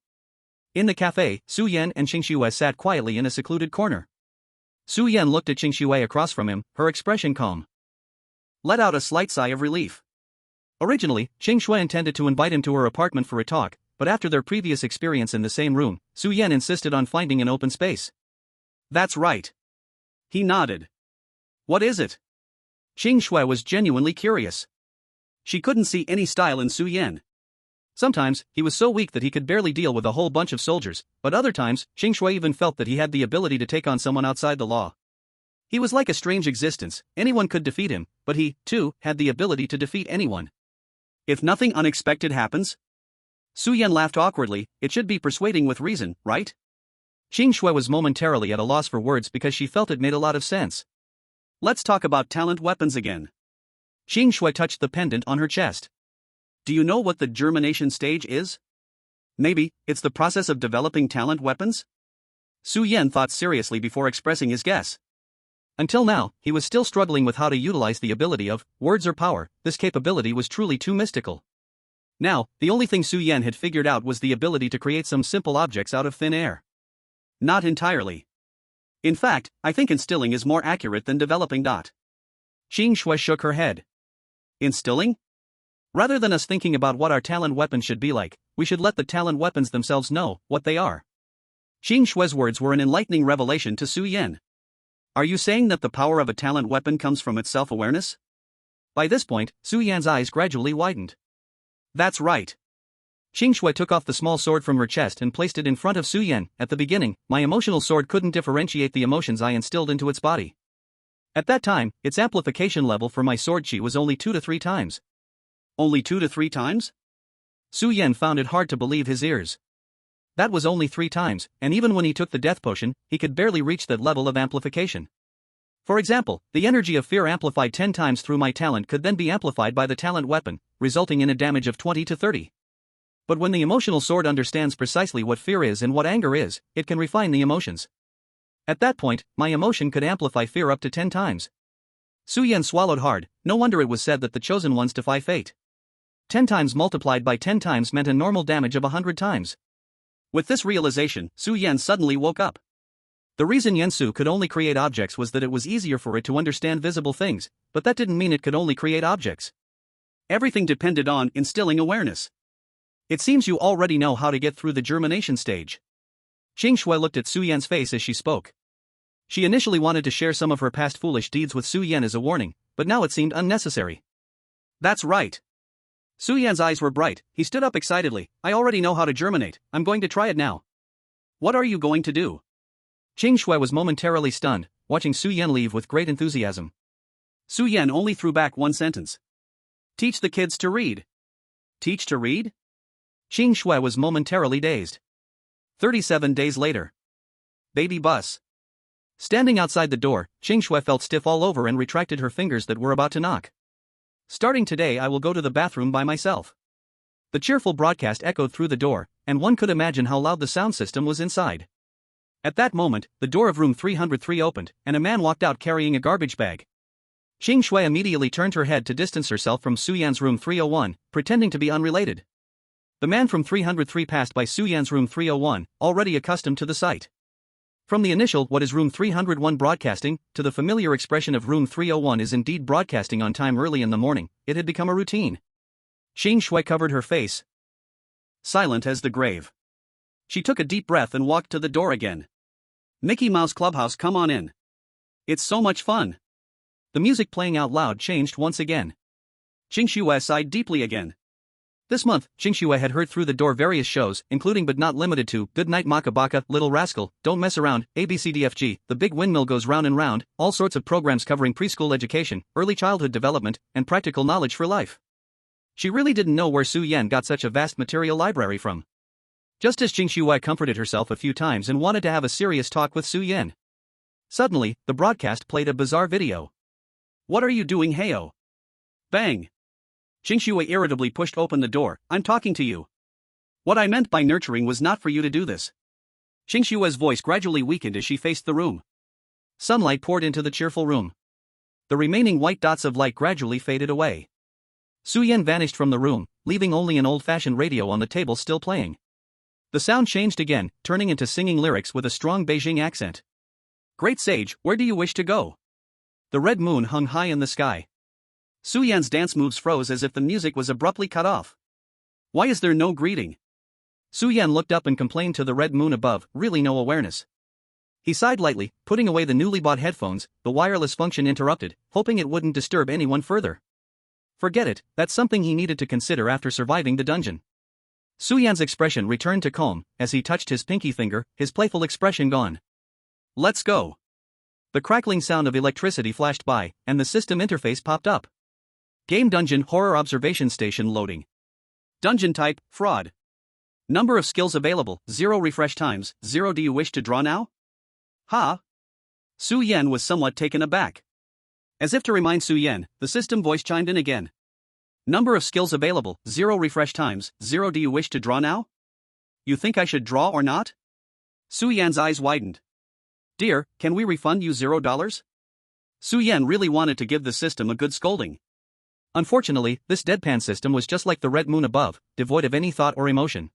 Speaker 2: In the cafe, Su Yan and Qingshui sat quietly in a secluded corner. Su Yan looked at Qingshui across from him, her expression calm.
Speaker 1: Let out a slight sigh of relief.
Speaker 2: Originally, Qingshui intended to invite him to her apartment for a talk, but after their previous experience in the same room, Su Yan insisted on finding an open space.
Speaker 1: "That's right." He nodded. "What is it?"
Speaker 2: Qingshui was genuinely curious.
Speaker 1: She couldn't see any style in Su Yan.
Speaker 2: Sometimes, he was so weak that he could barely deal with a whole bunch of soldiers, but other times, Qingshui even felt that he had the ability to take on someone outside the law. He was like a strange existence. Anyone could defeat him, but he, too, had the ability to defeat anyone.
Speaker 1: "If nothing unexpected happens?" Su Yan laughed awkwardly. "It should be persuading with reason, right?"
Speaker 2: Qingshui was momentarily at a loss for words because she felt it made a lot of sense.
Speaker 1: "Let's talk about talent weapons again."
Speaker 2: Qingshui touched the pendant on her chest.
Speaker 1: "Do you know what the germination stage is?" "Maybe, it's the process of developing talent weapons?" Su Yan thought seriously before expressing his guess.
Speaker 2: Until now, he was still struggling with how to utilize the ability of words or power. This capability was truly too mystical. Now, the only thing Su Yan had figured out was the ability to create some simple objects out of thin air.
Speaker 1: "Not entirely. In fact, I think instilling is more accurate than developing.
Speaker 2: Qingshui shook her head.
Speaker 1: "Instilling?
Speaker 2: Rather than us thinking about what our talent weapons should be like, we should let the talent weapons themselves know what they are."
Speaker 1: Qingshui's words were an enlightening revelation to Su Yan. "Are you saying that the power of a talent weapon comes from its self-awareness?"
Speaker 2: By this point, Su Yan's eyes gradually widened. That's right. Qing Shui took off the small sword from her chest and placed it in front of Su Yan. At the beginning, my emotional sword couldn't differentiate the emotions I instilled into its body. At that time, its amplification level for my sword chi was only 2 to 3 times.
Speaker 1: Only 2 to 3 times?
Speaker 2: Su Yan found it hard to believe his ears. That was only 3 times, and even when he took the death potion, he could barely reach that level of amplification. For example, the energy of fear amplified 10 times through my talent could then be amplified by the talent weapon, resulting in a damage of 20 to 30. But when the emotional sword understands precisely what fear is and what anger is, it can refine the emotions. At that point, my emotion could amplify fear up to 10 times. Su Yan swallowed hard. No wonder it was said that the chosen ones defy fate. 10 times multiplied by 10 times meant a normal damage of 100 times.
Speaker 1: With this realization, Su Yan suddenly woke up.
Speaker 2: The reason Yansu could only create objects was that it was easier for it to understand visible things, but that didn't mean it could only create objects.
Speaker 1: Everything depended on instilling awareness.
Speaker 2: It seems you already know how to get through the germination stage. Qing Shui looked at Su Yan's face as she spoke. She initially wanted to share some of her past foolish deeds with Su Yan as a warning, but now it seemed unnecessary.
Speaker 1: That's right. Su Yan's eyes were bright. He stood up excitedly. I already know how to germinate. I'm going to try it now. What are you going to do?
Speaker 2: Qing Shui was momentarily stunned, watching Su Yan leave with great enthusiasm.
Speaker 1: Su Yan only threw back one sentence. Teach the kids to read. Teach to read?
Speaker 2: Qing Shui was momentarily dazed. 37 days later.
Speaker 1: Baby bus.
Speaker 2: Standing outside the door, Qing Shui felt stiff all over and retracted her fingers that were about to knock. Starting today, I will go to the bathroom by myself. The cheerful broadcast echoed through the door, and one could imagine how loud the sound system was inside. At that moment, the door of room 303 opened, and a man walked out carrying a garbage bag. Qing Shui immediately turned her head to distance herself from Su Yan's room 301, pretending to be unrelated. The man from 303 passed by Su Yan's room 301, already accustomed to the sight. From the initial "what is room 301 broadcasting" to the familiar expression of room 301 is indeed broadcasting on time early in the morning, it had become a routine. Qing Shui covered her face.
Speaker 1: Silent as the grave. She took a deep breath and walked to the door again. Mickey Mouse Clubhouse, come on in. It's so much fun.
Speaker 2: The music playing out loud changed once again.
Speaker 1: Qing Shui sighed deeply again.
Speaker 2: This month, Qing Shui had heard through the door various shows, including but not limited to Good Night Makabaka, Little Rascal, Don't Mess Around, ABCDFG, The Big Windmill Goes Round and Round, all sorts of programs covering preschool education, early childhood development, and practical knowledge for life. She really didn't know where Su Yan got such a vast material library from. Just as Qing Shui comforted herself a few times and wanted to have a serious talk with Su Yan. Suddenly, the broadcast played a bizarre video.
Speaker 1: What are you doing, Heyo? Bang. Qing Shui irritably pushed open the door. I'm talking to you. What I meant by nurturing was not for you to do this. Qing Shui's voice gradually weakened as she faced the room.
Speaker 2: Sunlight poured into the cheerful room. The remaining white dots of light gradually faded away. Su Yan vanished from the room, leaving only an old-fashioned radio on the table still playing. The sound changed again, turning into singing lyrics with a strong Beijing accent.
Speaker 1: Great sage, where do you wish to go?
Speaker 2: The red moon hung high in the sky.
Speaker 1: Su Yan's dance moves froze as if the music was abruptly cut off. Why is there no greeting?
Speaker 2: Su Yan looked up and complained to the red moon above, really no awareness. He sighed lightly, putting away the newly bought headphones, the wireless function interrupted, hoping it wouldn't disturb anyone further. Forget it, that's something he needed to consider after surviving the dungeon. Su Yan's expression returned to calm, as he touched his pinky finger, his playful expression gone.
Speaker 1: Let's go.
Speaker 2: The crackling sound of electricity flashed by, and the system interface popped up. Game Dungeon Horror Observation Station loading.
Speaker 1: Dungeon type, fraud. Number of skills available, 0 refresh times, 0 do you wish to draw now? Ha! Su Yan was somewhat taken aback. As if to remind Su Yan, the system voice chimed in again. Number of skills available, 0 refresh times, 0 do you wish to draw now? You think I should draw or not? Su Yan's eyes widened. Dear, can we refund you $0? Su Yan really wanted to give the system a good scolding.
Speaker 2: Unfortunately, this deadpan system was just like the red moon above, devoid of any thought or emotion.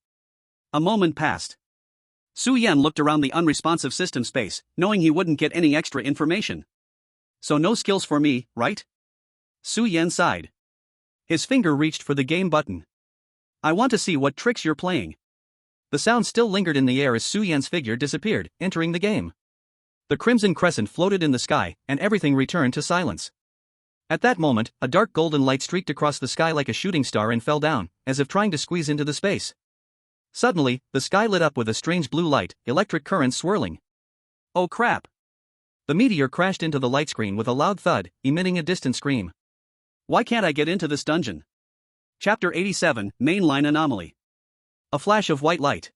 Speaker 1: A moment passed. Su Yan looked around the unresponsive system space, knowing he wouldn't get any extra information. So no skills for me, right? Su Yan sighed. His finger reached for the game button. I want to see what tricks you're playing.
Speaker 2: The sound still lingered in the air as Su Yan's figure disappeared, entering the game. The crimson crescent floated in the sky, and everything returned to silence. At that moment, a dark golden light streaked across the sky like a shooting star and fell down, as if trying to squeeze into the space. Suddenly, the sky lit up with a strange blue light, electric currents swirling. Oh crap! The meteor crashed into the light screen with a loud thud, emitting a distant scream.
Speaker 1: Why can't I get into this dungeon? Chapter 87, Mainline Anomaly. A flash of white light.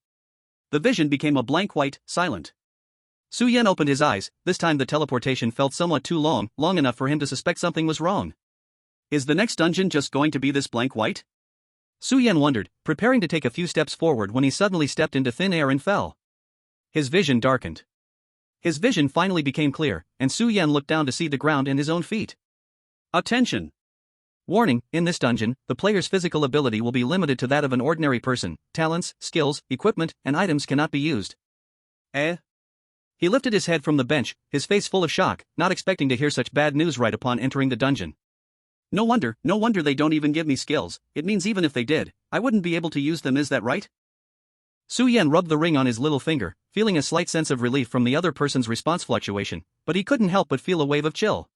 Speaker 1: The vision became a blank white, silent. Su Yan opened his eyes. This time the teleportation felt somewhat too long enough for him to suspect something was wrong. Is the next dungeon just going to be this blank white? Su Yan wondered, preparing to take a few steps forward when he suddenly stepped into thin air and fell. His vision darkened. His vision finally became clear, and Su Yan looked down to see the ground and his own feet. Attention! Warning, in this dungeon, the player's physical ability will be limited to that of an ordinary person. Talents, skills, equipment, and items cannot be used. Eh? He lifted his head from the bench, his face full of shock, not expecting to hear such bad news right upon entering the dungeon. No wonder they don't even give me skills. It means even if they did, I wouldn't be able to use them, is that right? Su Yan rubbed the ring on his little finger, feeling a slight sense of relief from the other person's response fluctuation, but he couldn't help but feel a wave of chill.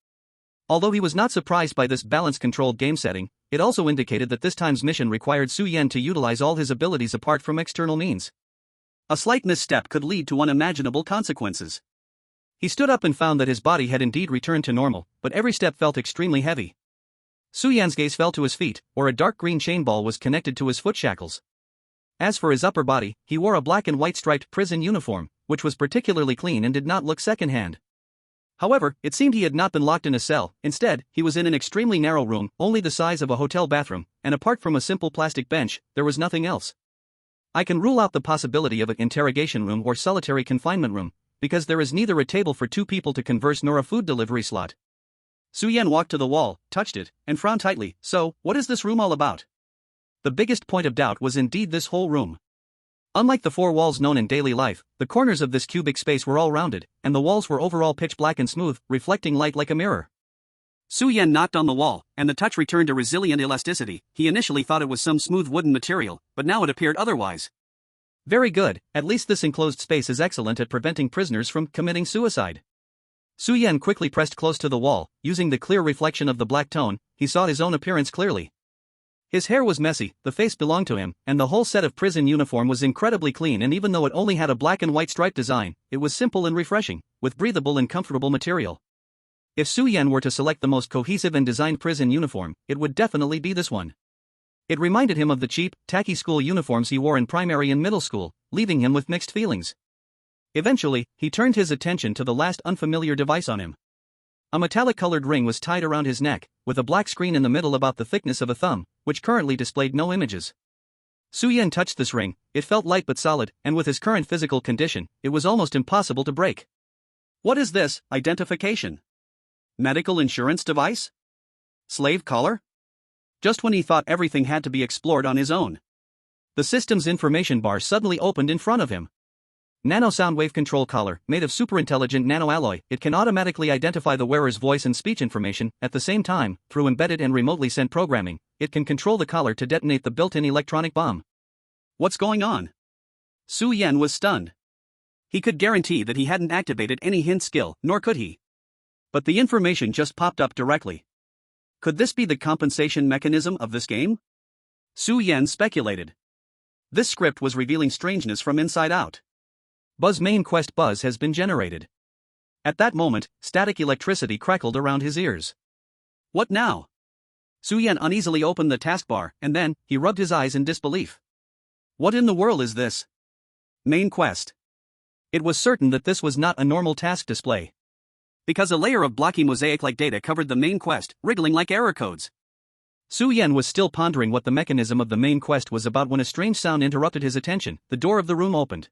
Speaker 1: Although he was not surprised by this balance-controlled game setting, it also indicated that this time's mission required Su Yan to utilize all his abilities apart from external means. A slight misstep could lead to unimaginable consequences. He stood up and found that his body had indeed returned to normal, but every step felt extremely heavy. Su Yan's gaze fell to his feet, where a dark green chain ball was connected to his foot shackles. As for his upper body, he wore a black and white striped prison uniform, which was particularly clean and did not look second-hand. However, it seemed he had not been locked in a cell. Instead, he was in an extremely narrow room, only the size of a hotel bathroom, and apart from a simple plastic bench, there was nothing else. I can rule out the possibility of an interrogation room or solitary confinement room, because there is neither a table for two people to converse nor a food delivery slot. Su Yan walked to the wall, touched it, and frowned tightly. So, what is this room all about? The biggest point of doubt was indeed this whole room. Unlike the four walls known in daily life, the corners of this cubic space were all rounded, and the walls were overall pitch black and smooth, reflecting light like a mirror. Su Yan knocked on the wall, and the touch returned a resilient elasticity. He initially thought it was some smooth wooden material, but now it appeared otherwise. Very good, at least this enclosed space is excellent at preventing prisoners from committing suicide. Su Yan quickly pressed close to the wall. Using the clear reflection of the black tone, he saw his own appearance clearly. His hair was messy, the face belonged to him, and the whole set of prison uniform was incredibly clean, and even though it only had a black and white striped design, it was simple and refreshing, with breathable and comfortable material. If Su Yan were to select the most cohesive and designed prison uniform, it would definitely be this one. It reminded him of the cheap, tacky school uniforms he wore in primary and middle school, leaving him with mixed feelings. Eventually, he turned his attention to the last unfamiliar device on him. A metallic-colored ring was tied around his neck, with a black screen in the middle about the thickness of a thumb, which currently displayed no images. Su Yan touched this ring. It felt light but solid, and with his current physical condition, it was almost impossible to break. What is this? Identification? Medical insurance device? Slave collar? Just when he thought everything had to be explored on his own, the system's information bar suddenly opened in front of him. Nano Soundwave Control Collar, made of superintelligent nanoalloy. It can automatically identify the wearer's voice and speech information. At the same time, through embedded and remotely sent programming, it can control the collar to detonate the built-in electronic bomb. What's going on? Su Yan was stunned. He could guarantee that he hadn't activated any hint skill, nor could he. But the information just popped up directly. Could this be the compensation mechanism of this game? Su Yan speculated. This script was revealing strangeness from inside out. Buzz main quest buzz has been generated. At that moment, static electricity crackled around his ears. What now? Su Yan uneasily opened the taskbar, and then, he rubbed his eyes in disbelief. What in the world is this? Main quest. It was certain that this was not a normal task display, because a layer of blocky mosaic-like data covered the main quest, wriggling like error codes. Su Yan was still pondering what the mechanism of the main quest was about when a strange sound interrupted his attention. The door of the room opened.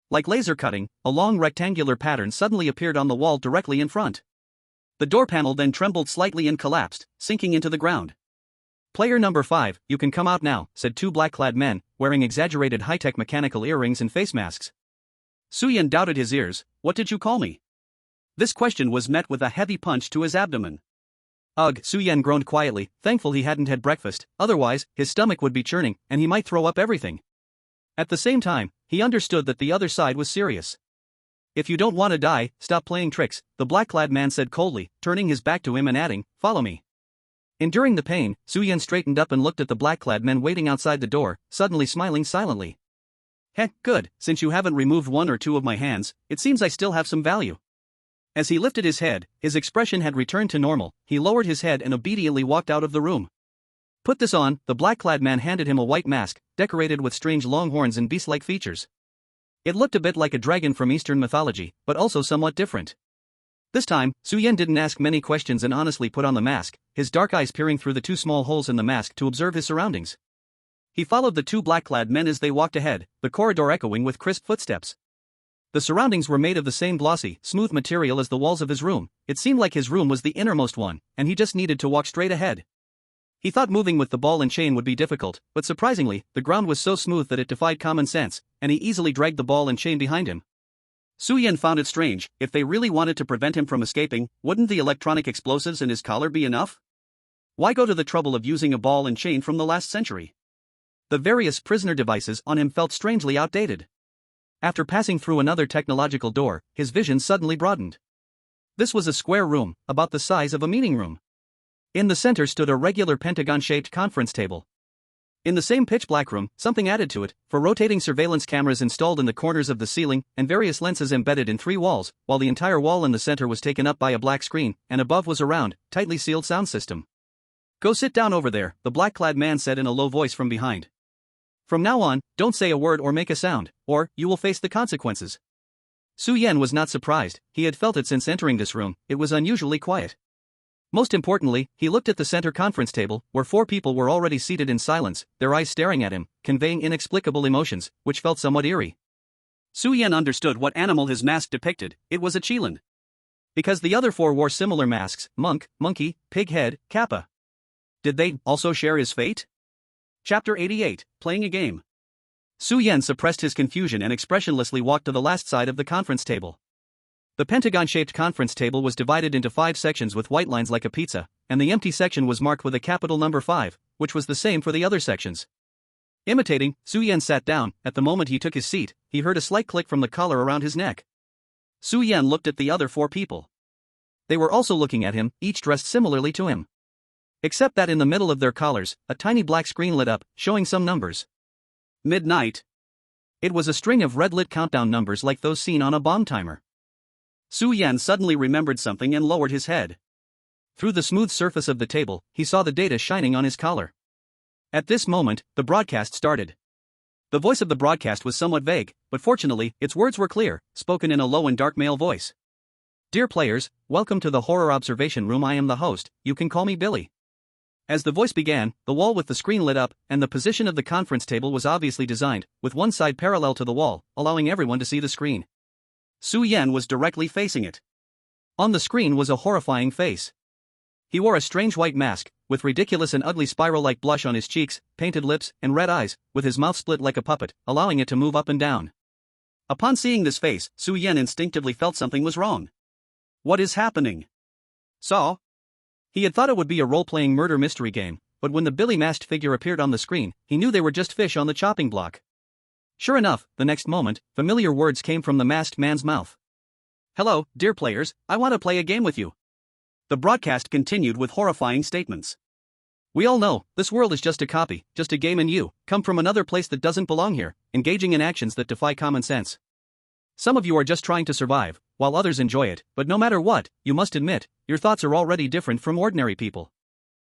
Speaker 1: Like laser cutting, a long rectangular pattern suddenly appeared on the wall directly in front. The door panel then trembled slightly and collapsed, sinking into the ground. Player number 5, you can come out now, said two black-clad men, wearing exaggerated high-tech mechanical earrings and face masks. Su Yan doubted his ears. What did you call me? This question was met with a heavy punch to his abdomen. Ugh, Su Yan groaned quietly, thankful he hadn't had breakfast, otherwise, his stomach would be churning, and he might throw up everything. At the same time, he understood that the other side was serious.
Speaker 2: If you don't want to die, stop playing tricks, the black-clad man said coldly, turning his back to him and adding, follow me. Enduring the pain, Su-yen straightened up and looked at the black-clad men waiting outside the door, suddenly smiling silently. Heh, good, since you haven't removed one or two of my hands, it seems I still have some value. As he lifted his head, his expression had returned to normal, he lowered his head and obediently walked out of the room. Put this on, the black-clad man handed him a white mask, decorated with strange long horns and beast-like features. It looked a bit like a dragon from Eastern mythology, but also somewhat different. This time, Su-yen didn't ask many questions and honestly put on the mask, his dark eyes peering through the two small holes in the mask to observe his surroundings. He followed the two black-clad men as they walked ahead, the corridor echoing with crisp footsteps. The surroundings were made of the same glossy, smooth material as the walls of his room. It seemed like his room was the innermost one, and he just needed to walk straight ahead. He thought moving with the ball and chain would be difficult, but surprisingly, the ground was so smooth that it defied common sense, and he easily dragged the ball and chain behind him. Su-yen found it strange, if they really wanted to prevent him from escaping, wouldn't the electronic explosives in his collar be enough? Why go to the trouble of using a ball and chain from the last century? The various prisoner devices on him felt strangely outdated. After passing through another technological door, his vision suddenly broadened. This was a square room, about the size of a meeting room. In the center stood a regular pentagon-shaped conference table. In the same pitch-black room, something added to it, for rotating surveillance cameras installed in the corners of the ceiling, and various lenses embedded in 3 walls, while the entire wall in the center was taken up by a black screen, and above was a round, tightly sealed sound system. Go sit down over there, the black-clad man said in a low voice from behind. From now on, don't say a word or make a sound, or you will face the consequences. Su-yen was not surprised, he had felt it since entering this room, it was unusually quiet. Most importantly, he looked at the center conference table, where 4 people were already seated in silence, their eyes staring at him, conveying inexplicable emotions, which felt somewhat eerie. Su-yen understood what animal his mask depicted, it was a qilin. Because the other 4 wore similar masks, monk, monkey, pig head, kappa. Did they also share his fate? Chapter 88, Playing a Game. Su-yen suppressed his confusion and expressionlessly walked to the last side of the conference table. The pentagon-shaped conference table was divided into 5 sections with white lines like a pizza, and the empty section was marked with a capital number 5, which was the same for the other sections. Imitating, Su-yen sat down. At the moment he took his seat, he heard a slight click from the collar around his neck. Su-yen looked at the other 4 people. They were also looking at him, each dressed similarly to him. Except that in the middle of their collars, a tiny black screen lit up, showing some numbers. Midnight. It was a string of red-lit countdown numbers like those seen on a bomb timer. Su-yen suddenly remembered something and lowered his head. Through the smooth surface of the table, he saw the data shining on his collar. At this moment, the broadcast started. The voice of the broadcast was somewhat vague, but fortunately, its words were clear, spoken in a low and dark male voice. Dear players, welcome to the horror observation room. I am the host, you can call me Billy. As the voice began, the wall with the screen lit up, and the position of the conference table was obviously designed, with one side parallel to the wall, allowing everyone to see the screen. Su-yen was directly facing it. On the screen was a horrifying face. He wore a strange white mask, with ridiculous and ugly spiral-like blush on his cheeks, painted lips, and red eyes, with his mouth split like a puppet, allowing it to move up and down. Upon seeing this face, Su-yen instinctively felt something was wrong. What is happening? So? He had thought it would be a role-playing murder mystery game, but when the Billy-masked figure appeared on the screen, he knew they were just fish on the chopping block. Sure enough, the next moment, familiar words came from the masked man's mouth. Hello, dear players, I want to play a game with you. The broadcast continued with horrifying statements. We all know, this world is just a copy, just a game, and you come from another place that doesn't belong here, engaging in actions that defy common sense. Some of you are just trying to survive, while others enjoy it, but no matter what, you must admit, your thoughts are already different from ordinary people.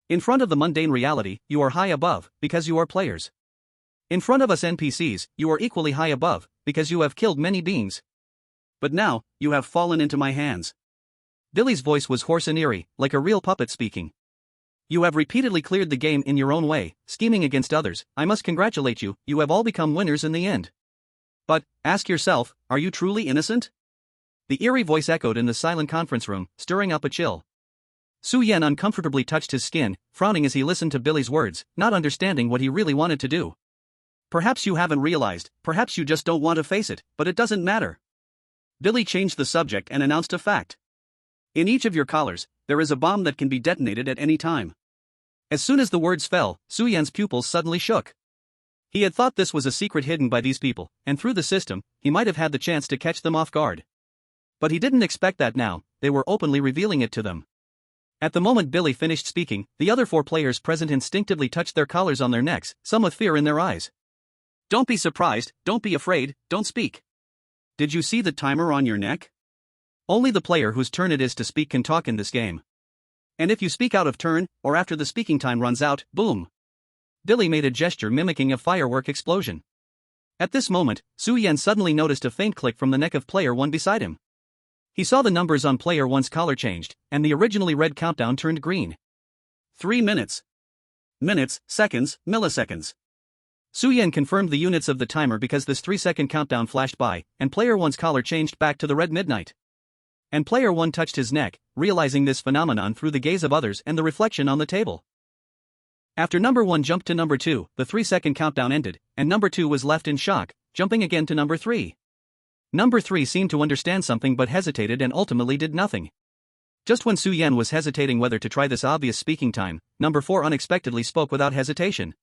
Speaker 2: In front of the mundane reality, you are high above, because you are players. In front of us NPCs, you are equally high above, because you have killed many beings. But now, you have fallen into my hands. Billy's voice was hoarse and eerie, like a real puppet speaking. You have repeatedly cleared the game in your own way, scheming against others. I must congratulate you, you have all become winners in the end. But, ask yourself, are you truly innocent? The eerie voice echoed in the silent conference room, stirring up a chill. Su-yen uncomfortably touched his skin, frowning as he listened to Billy's words, not understanding what he really wanted to do. Perhaps you haven't realized, perhaps you just don't want to face it, but it doesn't matter. Billy changed the subject and announced a fact. In each of your collars, there is a bomb that can be detonated at any time. As soon as the words fell, Su-yen's pupils suddenly shook. He had thought this was a secret hidden by these people, and through the system, he might have had the chance to catch them off guard. But he didn't expect that now, they were openly revealing it to them. At the moment Billy finished speaking, the other 4 players present instinctively touched their collars on their necks, some with fear in their eyes.
Speaker 1: Don't be surprised, don't be afraid, don't speak. Did you see the timer on your neck?
Speaker 2: Only the player whose turn it is to speak can talk in this game.
Speaker 1: And if you speak out of turn, or after the speaking time runs out, boom.
Speaker 2: Billy made a gesture mimicking a firework explosion. At this moment, Su-Yen suddenly noticed a faint click from the neck of player 1 beside him. He saw the numbers on player 1's collar changed, and the originally red countdown turned green.
Speaker 1: 3 minutes. Minutes, seconds, milliseconds.
Speaker 2: Su-Yen confirmed the units of the timer because this 3-second countdown flashed by, and player 1's collar changed back to the red midnight. And player 1 touched his neck, realizing this phenomenon through the gaze of others and the reflection on the table. After number 1 jumped to number 2, the 3-second countdown ended, and number 2 was left in shock, jumping again to number 3. Number 3 seemed to understand something but hesitated and ultimately did nothing. Just when Su-Yen was hesitating whether to try this obvious speaking time, number 4 unexpectedly spoke without hesitation.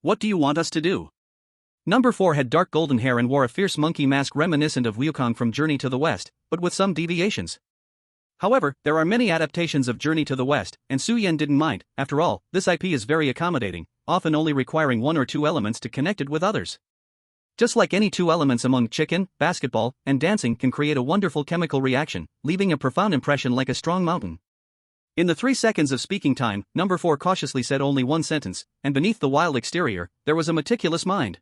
Speaker 1: What do you want us to do?
Speaker 2: Number 4 had dark golden hair and wore a fierce monkey mask reminiscent of Wukong from Journey to the West, but with some deviations. However, there are many adaptations of Journey to the West, and Su-Yen didn't mind. After all, this IP is very accommodating, often only requiring 1 or 2 elements to connect it with others. Just like any 2 elements among chicken, basketball, and dancing can create a wonderful chemical reaction, leaving a profound impression like a strong mountain. In the 3 seconds of speaking time, number 4 cautiously said only 1 sentence, and beneath the wild exterior, there was a meticulous mind.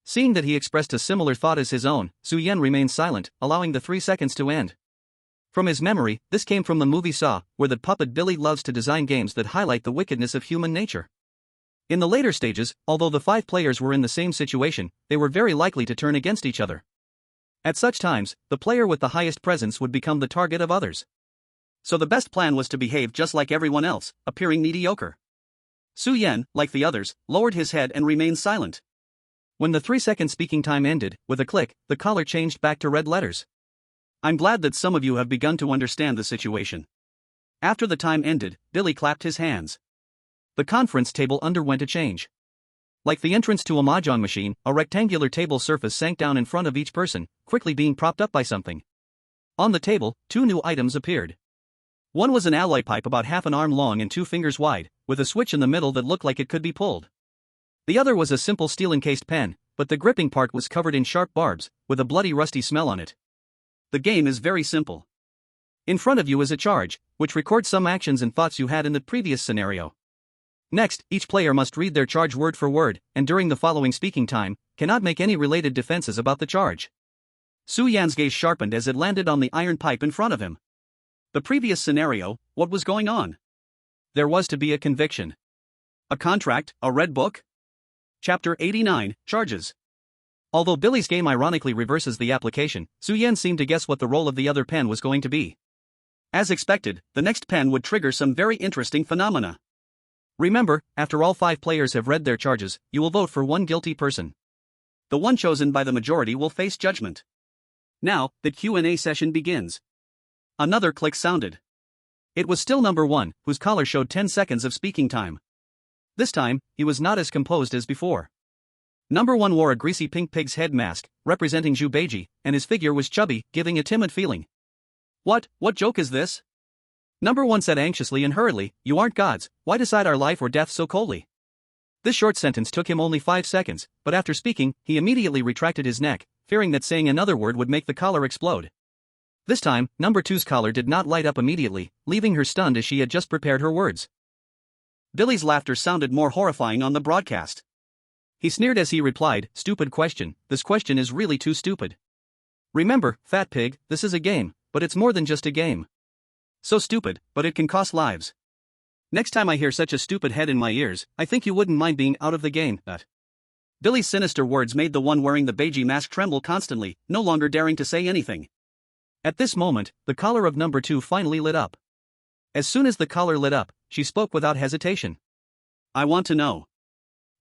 Speaker 2: Seeing that he expressed a similar thought as his own, Su-Yen remained silent, allowing the 3 seconds to end. From his memory, this came from the movie Saw, where the puppet Billy loves to design games that highlight the wickedness of human nature. In the later stages, although the 5 players were in the same situation, they were very likely to turn against each other. At such times, the player with the highest presence would become the target of others.
Speaker 1: So the best plan was to behave just like everyone else, appearing mediocre. Su-Yen, like the others, lowered his head and remained silent.
Speaker 2: When the 3-second speaking time ended, with a click, the collar changed back to red letters.
Speaker 1: I'm glad that some of you have begun to understand the situation. After the time ended, Billy clapped his hands.
Speaker 2: The conference table underwent a change. Like the entrance to a mahjong machine, a rectangular table surface sank down in front of each person, quickly being propped up by something. On the table, 2 new items appeared. One was an alloy pipe about half an arm long and 2 fingers wide, with a switch in the middle that looked like it could be pulled. The other was a simple steel-encased pen, but the gripping part was covered in sharp barbs, with a bloody rusty smell on it.
Speaker 1: The game is very simple.
Speaker 2: In front of you is a charge, which records some actions and thoughts you had in the previous scenario. Next, each player must read their charge word for word, and during the following speaking time, cannot make any related defenses about the charge.
Speaker 1: Su-Yan's gaze sharpened as it landed on the iron pipe in front of him. The previous scenario, what was going on?
Speaker 2: There was to be a conviction.
Speaker 1: A contract, a red book? Chapter 89, Charges.
Speaker 2: Although Billy's game ironically reverses the application, Su-Yen seemed to guess what the role of the other pen was going to be.
Speaker 1: As expected, the next pen would trigger some very interesting phenomena.
Speaker 2: Remember, after all 5 players have read their charges, you will vote for 1 guilty person.
Speaker 1: The one chosen by the majority will face judgment. Now, the Q&A session begins. Another click sounded.
Speaker 2: It was still number 1, whose collar showed 10 seconds of speaking time. This time, he was not as composed as before. Number 1 wore a greasy pink pig's head mask, representing Zhu Beiji, and his figure was chubby, giving a timid feeling.
Speaker 1: What joke is this?
Speaker 2: Number 1 said anxiously and hurriedly, "You aren't gods, why decide our life or death so coldly?" This short sentence took him only 5 seconds, but after speaking, he immediately retracted his neck, fearing that saying another word would make the collar explode. This time, number 2's collar did not light up immediately, leaving her stunned as she had just prepared her words.
Speaker 1: Billy's laughter sounded more horrifying on the broadcast.
Speaker 2: He sneered as he replied, "Stupid question, this question is really too stupid. Remember, fat pig, this is a game, but it's more than just a game.
Speaker 1: So stupid, but it can cost lives. Next time I hear such a stupid head in my ears, I think you wouldn't mind being out of the game." Billy's sinister words made the one wearing the Beiji mask tremble constantly, no longer daring to say anything.
Speaker 2: At this moment, the collar of number 2 finally lit up. As soon as the collar lit up, she spoke without hesitation.
Speaker 1: "I want to know."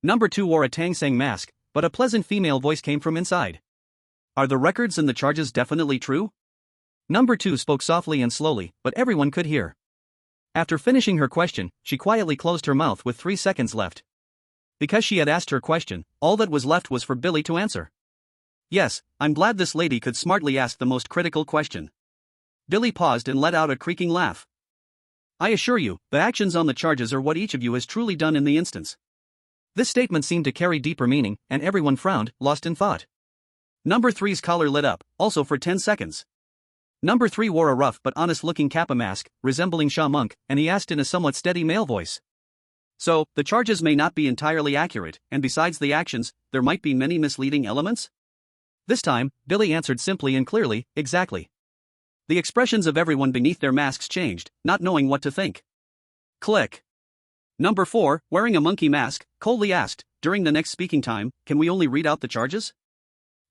Speaker 2: Number 2 wore a Tangsang mask, but a pleasant female voice came from inside.
Speaker 1: "Are the records and the charges definitely true?"
Speaker 2: Number 2 spoke softly and slowly, but everyone could hear. After finishing her question, she quietly closed her mouth with 3 seconds left. Because she had asked her question, all that was left was for Billy to answer.
Speaker 1: "Yes, I'm glad this lady could smartly ask the most critical question.
Speaker 2: Billy paused and let out a creaking laugh. I assure you, the actions on the charges are what each of you has truly done in the instance. This statement seemed to carry deeper meaning, and everyone frowned, lost in thought. Number 3's collar lit up, also for 10 seconds. Number 3 wore a rough but honest-looking Kappa mask, resembling Shaw Monk, and he asked in a somewhat steady male voice. So, the charges may not be entirely accurate, and besides the actions, there might be many misleading elements? This time, Billy answered simply and clearly, exactly. The expressions of everyone beneath their masks changed, not knowing what to think. Click. Number 4, wearing a monkey mask, coldly asked, during the next speaking time, can we only read out the charges?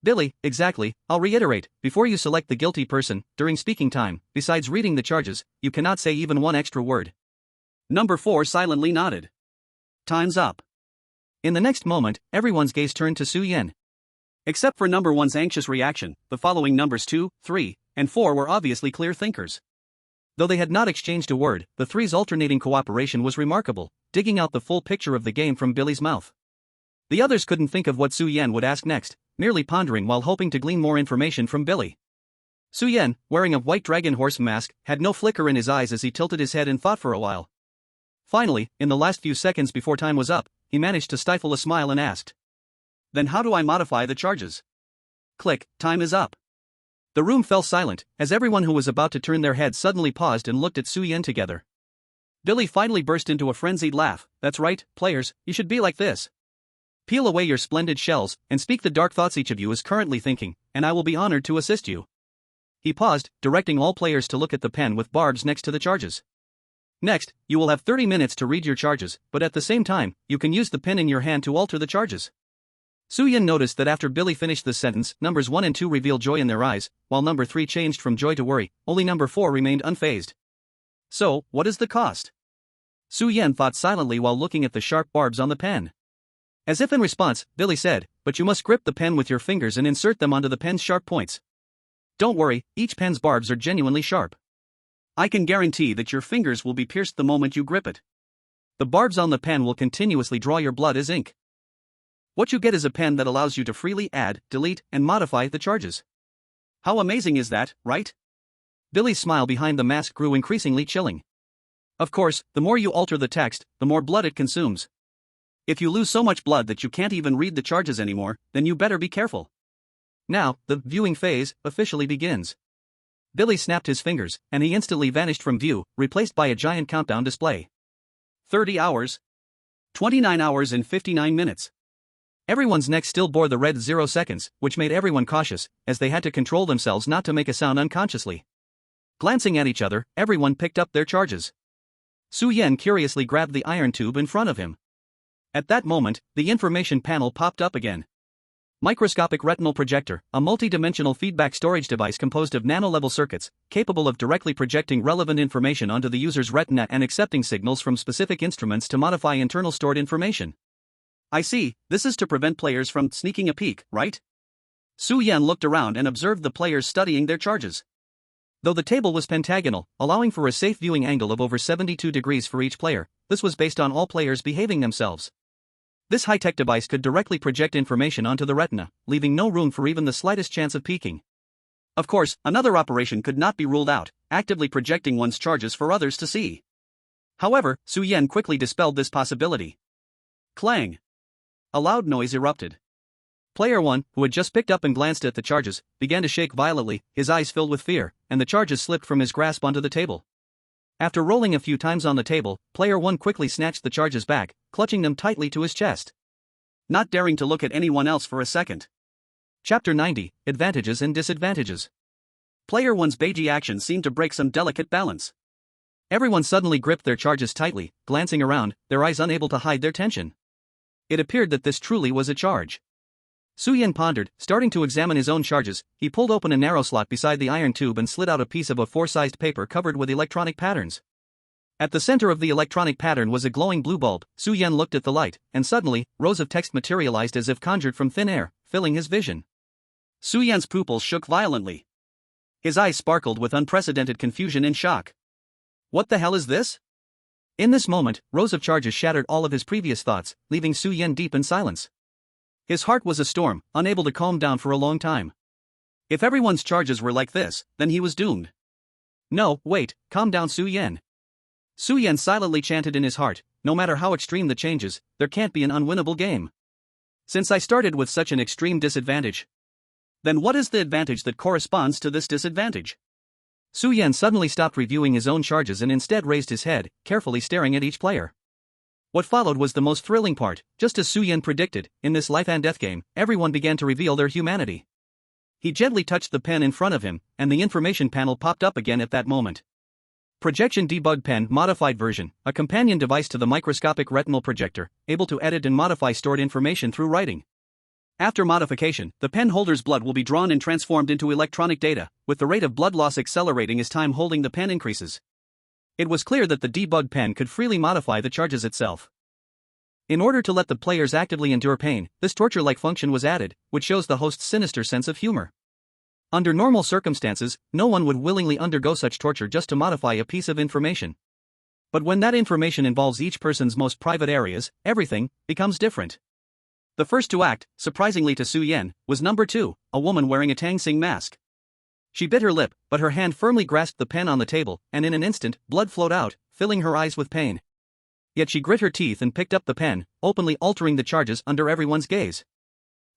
Speaker 2: Billy, exactly, I'll reiterate, before you select the guilty person, during speaking time, besides reading the charges, you cannot say even one extra word. Number 4 silently nodded. Time's up. In the next moment, everyone's gaze turned to Su Yen. Except for number 1's anxious reaction, the following numbers 2, 3, and 4 were obviously clear thinkers. Though they had not exchanged a word, the three's alternating cooperation was remarkable, digging out the full picture of the game from Billy's mouth. The others couldn't think of what Su Yen would ask next, merely pondering while hoping to glean more information from Billy. Su Yen, wearing a white dragon horse mask, had no flicker in his eyes as he tilted his head and thought for a while. Finally, in the last few seconds before time was up, he managed to stifle a smile and asked. Then how do I modify the charges? Click, time is up. The room fell silent, as everyone who was about to turn their heads suddenly paused and looked at Su Yen together. Billy finally burst into a frenzied laugh. That's right, players, you should be like this. Peel away your splendid shells, and speak the dark thoughts each of you is currently thinking, and I will be honored to assist you. He paused, directing all players to look at the pen with barbs next to the charges. Next, you will have 30 minutes to read your charges, but at the same time, you can use the pen in your hand to alter the charges. Su Yen noticed that after Billy finished the sentence, numbers 1 and 2 revealed joy in their eyes, while number 3 changed from joy to worry, only number 4 remained unfazed. So, what is the cost? Su Yen thought silently while looking at the sharp barbs on the pen. As if in response, Billy said, but you must grip the pen with your fingers and insert them onto the pen's sharp points. Don't worry, each pen's barbs are genuinely sharp. I can guarantee that your fingers will be pierced the moment you grip it. The barbs on the pen will continuously draw your blood as ink. What you get is a pen that allows you to freely add, delete, and modify the charges. How amazing is that, right? Billy's smile behind the mask grew increasingly chilling. Of course, the more you alter the text, the more blood it consumes. If you lose so much blood that you can't even read the charges anymore, then you better be careful. Now, the viewing phase officially begins. Billy snapped his fingers, and he instantly vanished from view, replaced by a giant countdown display. 30 hours. 29 hours and 59 minutes. Everyone's neck still bore the red 0 seconds, which made everyone cautious, as they had to control themselves not to make a sound unconsciously. Glancing at each other, everyone picked up their charges. Su Yen curiously grabbed the iron tube in front of him. At that moment, the information panel popped up again. Microscopic retinal projector, a multi-dimensional feedback storage device composed of nano-level circuits, capable of directly projecting relevant information onto the user's retina and accepting signals from specific instruments to modify internal stored information. I see, this is to prevent players from sneaking a peek, right? Su Yen looked around and observed the players studying their charges. Though the table was pentagonal, allowing for a safe viewing angle of over 72 degrees for each player, this was based on all players behaving themselves. This high-tech device could directly project information onto the retina, leaving no room for even the slightest chance of peeking. Of course, another operation could not be ruled out, actively projecting one's charges for others to see. However, Su Yen quickly dispelled this possibility. Clang! A loud noise erupted. Player 1, who had just picked up and glanced at the charges, began to shake violently, his eyes filled with fear, and the charges slipped from his grasp onto the table. After rolling a few times on the table, Player 1 quickly snatched the charges back, clutching them tightly to his chest. Not daring to look at anyone else for a second. Chapter 90, Advantages and Disadvantages. Player 1's Beiji action seemed to break some delicate balance. Everyone suddenly gripped their charges tightly, glancing around, their eyes unable to hide their tension. It appeared that this truly was a charge. Su Yen pondered, starting to examine his own charges. He pulled open a narrow slot beside the iron tube and slid out a piece of A4-sized paper covered with electronic patterns. At the center of the electronic pattern was a glowing blue bulb. Su Yen looked at the light, and suddenly, rows of text materialized as if conjured from thin air, filling his vision. Su Yen's pupils shook violently. His eyes sparkled with unprecedented confusion and shock. What the hell is this? In this moment, rows of charges shattered all of his previous thoughts, leaving Su Yen deep in silence. His heart was a storm, unable to calm down for a long time. If everyone's charges were like this, then he was doomed. No, wait, calm down Su Yan. Su Yan silently chanted in his heart, no matter how extreme the changes, there can't be an unwinnable game. Since I started with such an extreme disadvantage. Then what is the advantage that corresponds to this disadvantage? Su Yan suddenly stopped reviewing his own charges and instead raised his head, carefully staring at each player. What followed was the most thrilling part. Just as Su Yan predicted, in this life and death game, everyone began to reveal their humanity. He gently touched the pen in front of him, and the information panel popped up again at that moment. Projection Debug Pen Modified Version, a companion device to the microscopic retinal projector, able to edit and modify stored information through writing. After modification, the pen holder's blood will be drawn and transformed into electronic data, with the rate of blood loss accelerating as time holding the pen increases. It was clear that the debug pen could freely modify the charges itself. In order to let the players actively endure pain, this torture-like function was added, which shows the host's sinister sense of humor. Under normal circumstances, no one would willingly undergo such torture just to modify a piece of information. But when that information involves each person's most private areas, everything becomes different. The first to act, surprisingly to Su Yan, was number 2, a woman wearing a Tang Sing mask. She bit her lip, but her hand firmly grasped the pen on the table, and in an instant, blood flowed out, filling her eyes with pain. Yet she grit her teeth and picked up the pen, openly altering the charges under everyone's gaze.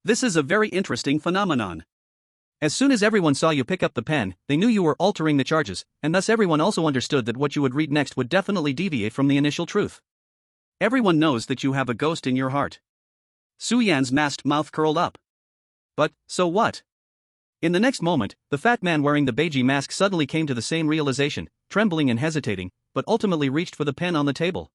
Speaker 2: This is a very interesting phenomenon. As soon as everyone saw you pick up the pen, they knew you were altering the charges, and thus everyone also understood that what you would read next would definitely deviate from the initial truth. Everyone knows that you have a ghost in your heart. Su Yan's masked mouth curled up. But, so what? In the next moment, the fat man wearing the beige mask suddenly came to the same realization, trembling and hesitating, but ultimately reached for the pen on the table.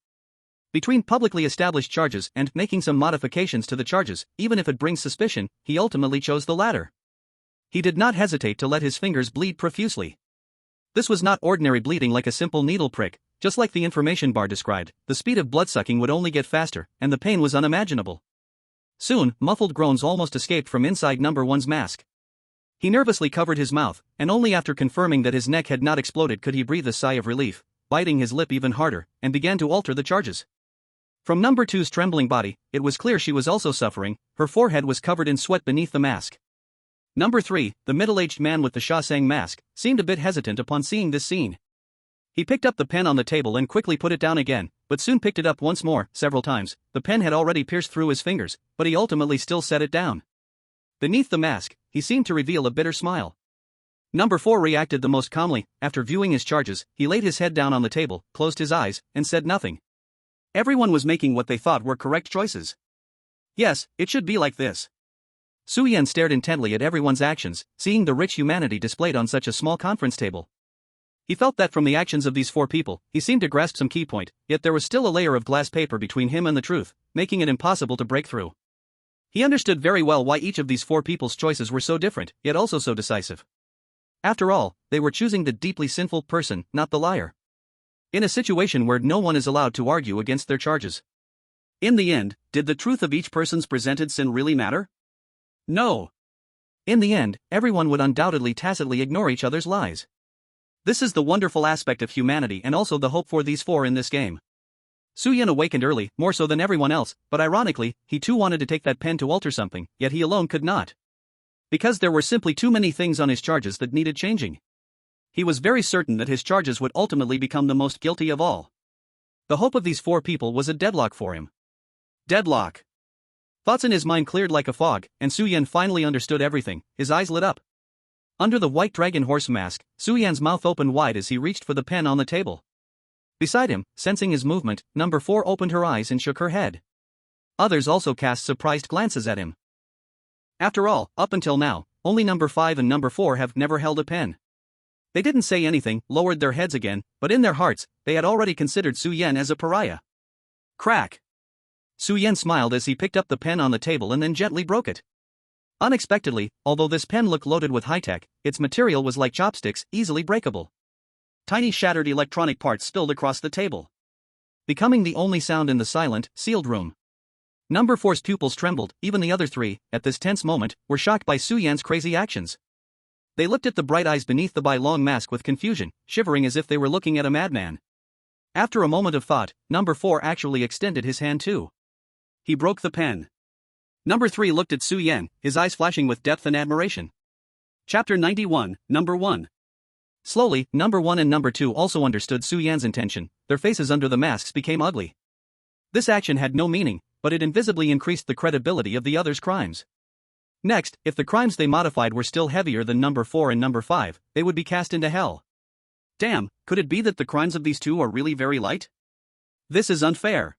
Speaker 2: Between publicly established charges and making some modifications to the charges, even if it brings suspicion, he ultimately chose the latter. He did not hesitate to let his fingers bleed profusely. This was not ordinary bleeding like a simple needle prick, just like the information bar described. The speed of bloodsucking would only get faster, and the pain was unimaginable. Soon, muffled groans almost escaped from inside number 1's mask. He nervously covered his mouth, and only after confirming that his neck had not exploded could he breathe a sigh of relief, biting his lip even harder, and began to alter the charges. From number 2's trembling body, it was clear she was also suffering. Her forehead was covered in sweat beneath the mask. Number 3, the middle-aged man with the Shasang mask, seemed a bit hesitant upon seeing this scene. He picked up the pen on the table and quickly put it down again, but soon picked it up once more, several times. The pen had already pierced through his fingers, but he ultimately still set it down. Beneath the mask, he seemed to reveal a bitter smile. Number 4 reacted the most calmly. After viewing his charges, he laid his head down on the table, closed his eyes, and said nothing. Everyone was making what they thought were correct choices. Yes, it should be like this. Su Yan stared intently at everyone's actions, seeing the rich humanity displayed on such a small conference table. He felt that from the actions of these 4 people, he seemed to grasp some key point, yet there was still a layer of glass paper between him and the truth, making it impossible to break through. He understood very well why each of these 4 people's choices were so different, yet also so decisive. After all, they were choosing the deeply sinful person, not the liar. In a situation where no one is allowed to argue against their charges. In the end, did the truth of each person's presented sin really matter? No. In the end, everyone would undoubtedly tacitly ignore each other's lies. This is the wonderful aspect of humanity and also the hope for these 4 in this game. Su Yan awakened early, more so than everyone else, but ironically, he too wanted to take that pen to alter something, yet he alone could not. Because there were simply too many things on his charges that needed changing. He was very certain that his charges would ultimately become the most guilty of all. The hope of these 4 people was a deadlock for him. Deadlock. Thoughts in his mind cleared like a fog, and Su Yan finally understood everything. His eyes lit up. Under the white dragon horse mask, Su Yan's mouth opened wide as he reached for the pen on the table. Beside him, sensing his movement, number 4 opened her eyes and shook her head. Others also cast surprised glances at him. After all, up until now, only number 5 and number 4 have never held a pen. They didn't say anything, lowered their heads again, but in their hearts, they had already considered Su Yan as a pariah. Crack! Su Yan smiled as he picked up the pen on the table and then gently broke it. Unexpectedly, although this pen looked loaded with high-tech, its material was like chopsticks, easily breakable. Tiny shattered electronic parts spilled across the table, becoming the only sound in the silent, sealed room. Number 4's pupils trembled. Even the other 3, at this tense moment, were shocked by Su Yan's crazy actions. They looked at the bright eyes beneath the long mask with confusion, shivering as if they were looking at a madman. After a moment of thought, number 4 actually extended his hand too. He broke the pen. Number 3 looked at Su Yan, his eyes flashing with depth and admiration. Chapter 91, Number 1. Slowly, number 1 and number 2 also understood Su Yan's intention. Their faces under the masks became ugly. This action had no meaning, but it invisibly increased the credibility of the others' crimes. Next, if the crimes they modified were still heavier than number 4 and number 5, they would be cast into hell.
Speaker 1: Damn, could it be that the crimes of these two are really very light? This is unfair.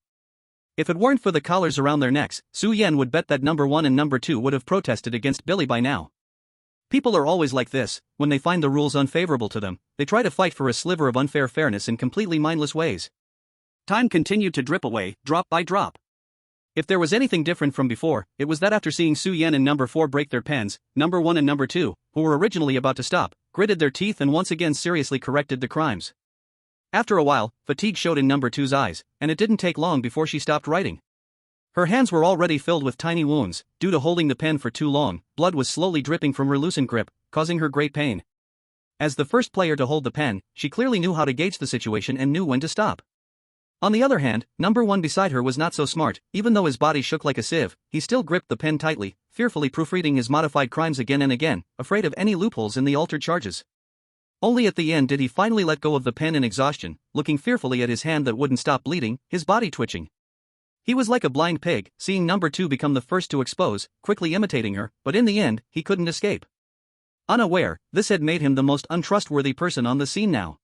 Speaker 2: If it weren't for the collars around their necks, Su Yan would bet that number 1 and number 2 would have protested against Billy by now. People are always like this. When they find the rules unfavorable to them, they try to fight for a sliver of unfair fairness in completely mindless ways.
Speaker 1: Time continued to drip away, drop by drop.
Speaker 2: If there was anything different from before, it was that after seeing Su Yan and number 4 break their pens, number 1 and number 2, who were originally about to stop, gritted their teeth and once again seriously corrected the crimes. After a while, fatigue showed in number 2's eyes, and it didn't take long before she stopped writing. Her hands were already filled with tiny wounds. Due to holding the pen for too long, blood was slowly dripping from her loosened grip, causing her great pain. As the first player to hold the pen, she clearly knew how to gauge the situation and knew when to stop. On the other hand, number 1 beside her was not so smart. Even though his body shook like a sieve, he still gripped the pen tightly, fearfully proofreading his modified crimes again and again, afraid of any loopholes in the altered charges. Only at the end did he finally let go of the pen in exhaustion, looking fearfully at his hand that wouldn't stop bleeding, his body twitching. He was like a blind pig, seeing number 2 become the first to expose, quickly imitating her, but in the end, he couldn't escape. Unaware, this had made him the most untrustworthy person on the scene now.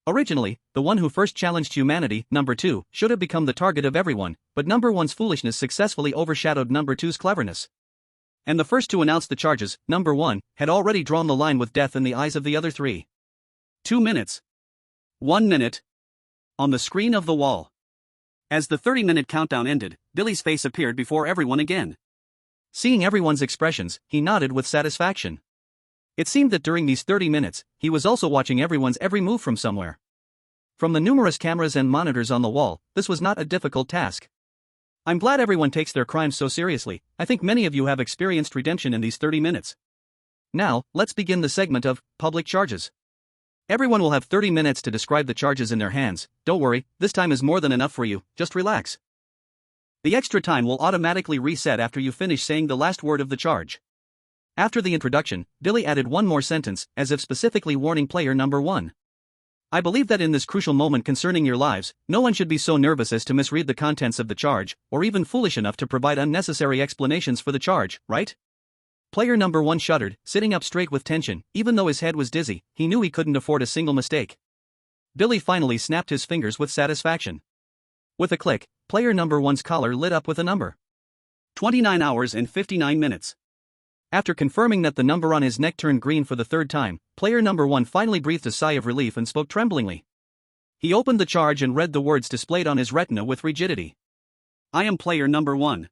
Speaker 2: Originally, the one who first challenged humanity, number 2, should have become the target of everyone, but number 1's foolishness successfully overshadowed number 2's cleverness. And the first to announce the charges, number 1, had already drawn the line with death in the eyes of the other 3.
Speaker 1: 2 minutes. 1 minute. On the screen of the wall. As the 30-minute countdown ended, Billy's face appeared before everyone again.
Speaker 2: Seeing everyone's expressions, he nodded with satisfaction. It seemed that during these 30 minutes, he was also watching everyone's every move from somewhere. From the numerous cameras and monitors on the wall, this was not a difficult task. I'm glad everyone takes their crimes so seriously. I think many of you have experienced redemption in these 30 minutes. Now, let's begin the segment of public charges. Everyone will have 30 minutes to describe the charges in their hands. Don't worry, this time is more than enough for you, just relax. The extra time will automatically reset after you finish saying the last word of the charge. After the introduction, Billy added one more sentence, as if specifically warning player number 1. I believe that in this crucial moment concerning your lives, no one should be so nervous as to misread the contents of the charge, or even foolish enough to provide unnecessary explanations for the charge, right? Player number 1 shuddered, sitting up straight with tension. Even though his head was dizzy, he knew he couldn't afford a single mistake. Billy finally snapped his fingers with satisfaction. With a click, player number 1's collar lit up with a number.
Speaker 1: 29 hours and 59 minutes.
Speaker 2: After confirming that the number on his neck turned green for the third time, player number 1 finally breathed a sigh of relief and spoke tremblingly. He opened the charge and read the words displayed on his retina with rigidity.
Speaker 1: I am player number 1.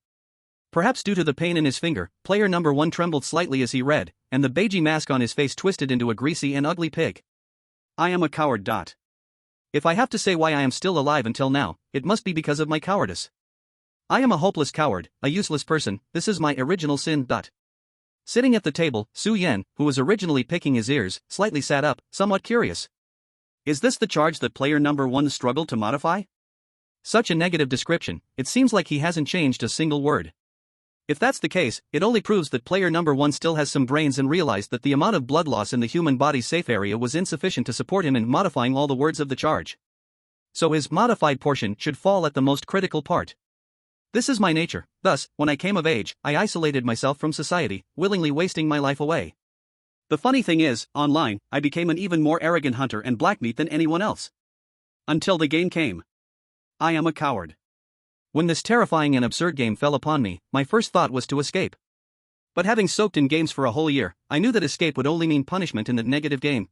Speaker 2: Perhaps due to the pain in his finger, player number 1 trembled slightly as he read, and the beige mask on his face twisted into a greasy and ugly pig.
Speaker 1: I am a coward.
Speaker 2: If I have to say why I am still alive until now, it must be because of my cowardice. I am a hopeless coward, a useless person. This is my original sin. Sitting at the table, Su Yan, who was originally picking his ears, slightly sat up, somewhat curious.
Speaker 1: Is this the charge that player number 1 struggled to modify?
Speaker 2: Such a negative description, it seems like he hasn't changed a single word. If that's the case, it only proves that player number 1 still has some brains and realized that the amount of blood loss in the human body's safe area was insufficient to support him in modifying all the words of the charge. So his modified portion should fall at the most critical part. This is my nature. Thus, when I came of age, I isolated myself from society, willingly wasting my life away.
Speaker 1: The funny thing is, online, I became an even more arrogant hunter and blackmeat than anyone else. Until the game came. I am a coward.
Speaker 2: When this terrifying and absurd game fell upon me, my first thought was to escape. But having soaked in games for a whole year, I knew that escape would only mean punishment in the negative game.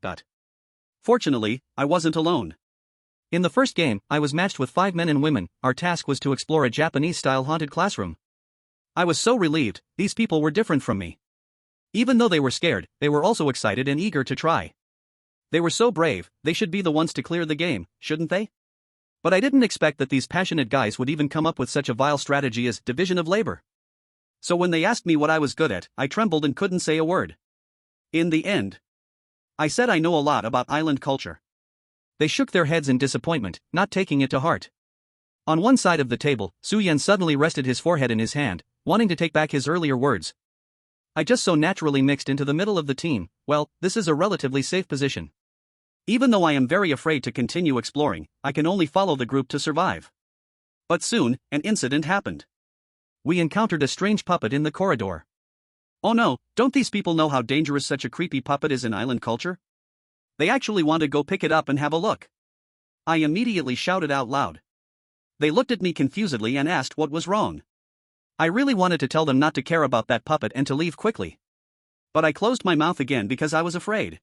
Speaker 1: Fortunately, I wasn't alone.
Speaker 2: In the first game, I was matched with 5 men and women. Our task was to explore a Japanese-style haunted classroom. I was so relieved. These people were different from me. Even though they were scared, they were also excited and eager to try. They were so brave, they should be the ones to clear the game, shouldn't they? But I didn't expect that these passionate guys would even come up with such a vile strategy as division of labor. So when they asked me what I was good at, I trembled and couldn't say a word. In the end, I said I know a lot about island culture. They shook their heads in disappointment, not taking it to heart. On one side of the table, Su Yan suddenly rested his forehead in his hand, wanting to take back his earlier words. I just so naturally mixed into the middle of the team. Well, this is a relatively safe position.
Speaker 1: Even though I am very afraid to continue exploring, I can only follow the group to survive. But soon, an incident happened. We encountered a strange puppet in the corridor. Oh no, don't these people know how dangerous such a creepy puppet is in island culture? They actually want to go pick it up and have a look. I immediately shouted out loud. They looked at me confusedly and asked what was wrong. I really wanted to tell them not to care about that puppet and to leave quickly. But I closed my mouth again because I was afraid.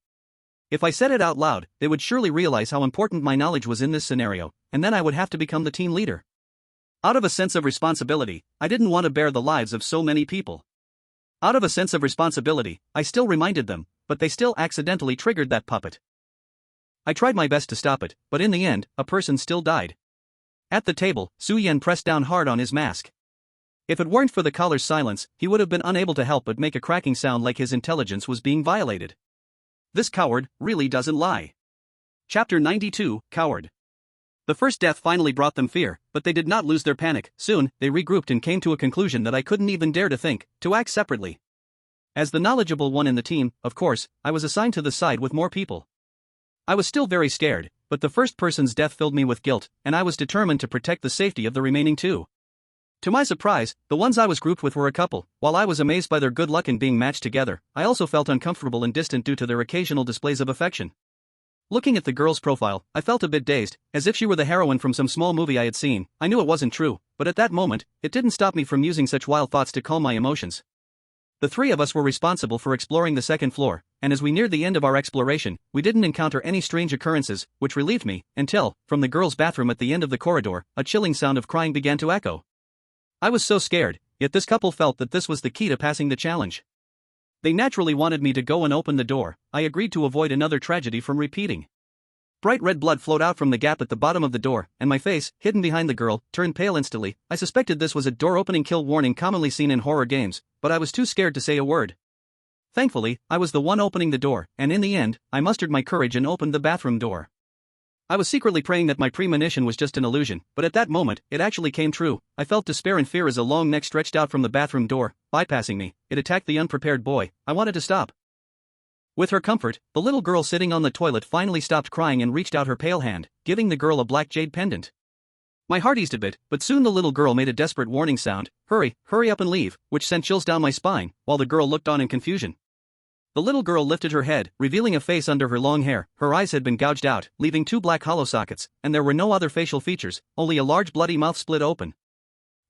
Speaker 1: If I said it out loud, they would surely realize how important my knowledge was in this scenario, and then I would have to become the team leader. Out of a sense of responsibility, I didn't want to bear the lives of so many people. Out of a sense of responsibility, I still reminded them, but they still accidentally triggered that puppet. I tried my best to stop it, but in the end, a person still died. At the table, Su-Yen pressed down hard on his mask. If it weren't for the collar's silence, he would have been unable to help but make a cracking sound like his intelligence was being violated. This coward really doesn't lie. Chapter 92, Coward. The first death finally brought them fear, but they did not lose their panic. Soon, they regrouped and came to a conclusion that I couldn't even dare to think, to act separately. As the knowledgeable one in the team, of course, I was assigned to the side with more people. I was still very scared, but the first person's death filled me with guilt, and I was determined to protect the safety of the remaining two. To my surprise, the ones I was grouped with were a couple. While I was amazed by their good luck in being matched together, I also felt uncomfortable and distant due to their occasional displays of affection. Looking at the girl's profile, I felt a bit dazed, as if she were the heroine from some small movie I had seen. I knew it wasn't true, but at that moment, it didn't stop me from using such wild thoughts to calm my emotions. The three of us were responsible for exploring the second floor, and as we neared the end of our exploration, we didn't encounter any strange occurrences, which relieved me, until, from the girls' bathroom at the end of the corridor, a chilling sound of crying began to echo. I was so scared, yet this couple felt that this was the key to passing the challenge. They naturally wanted me to go and open the door. I agreed to avoid another tragedy from repeating. Bright red blood flowed out from the gap at the bottom of the door, and my face, hidden behind the girl, turned pale instantly. I suspected this was a door-opening kill warning commonly seen in horror games, but I was too scared to say a word. Thankfully, I was the one opening the door, and in the end, I mustered my courage and opened the bathroom door. I was secretly praying that my premonition was just an illusion, but at that moment, it actually came true. I felt despair and fear as a long neck stretched out from the bathroom door, bypassing me. It attacked the unprepared boy. I wanted to stop. With her comfort, the little girl sitting on the toilet finally stopped crying and reached out her pale hand, giving the girl a black jade pendant. My heart eased a bit, but soon the little girl made a desperate warning sound, hurry up and leave, which sent chills down my spine, while the girl looked on in confusion. The little girl lifted her head, revealing a face under her long hair. Her eyes had been gouged out, leaving two black hollow sockets, and there were no other facial features, only a large bloody mouth split open.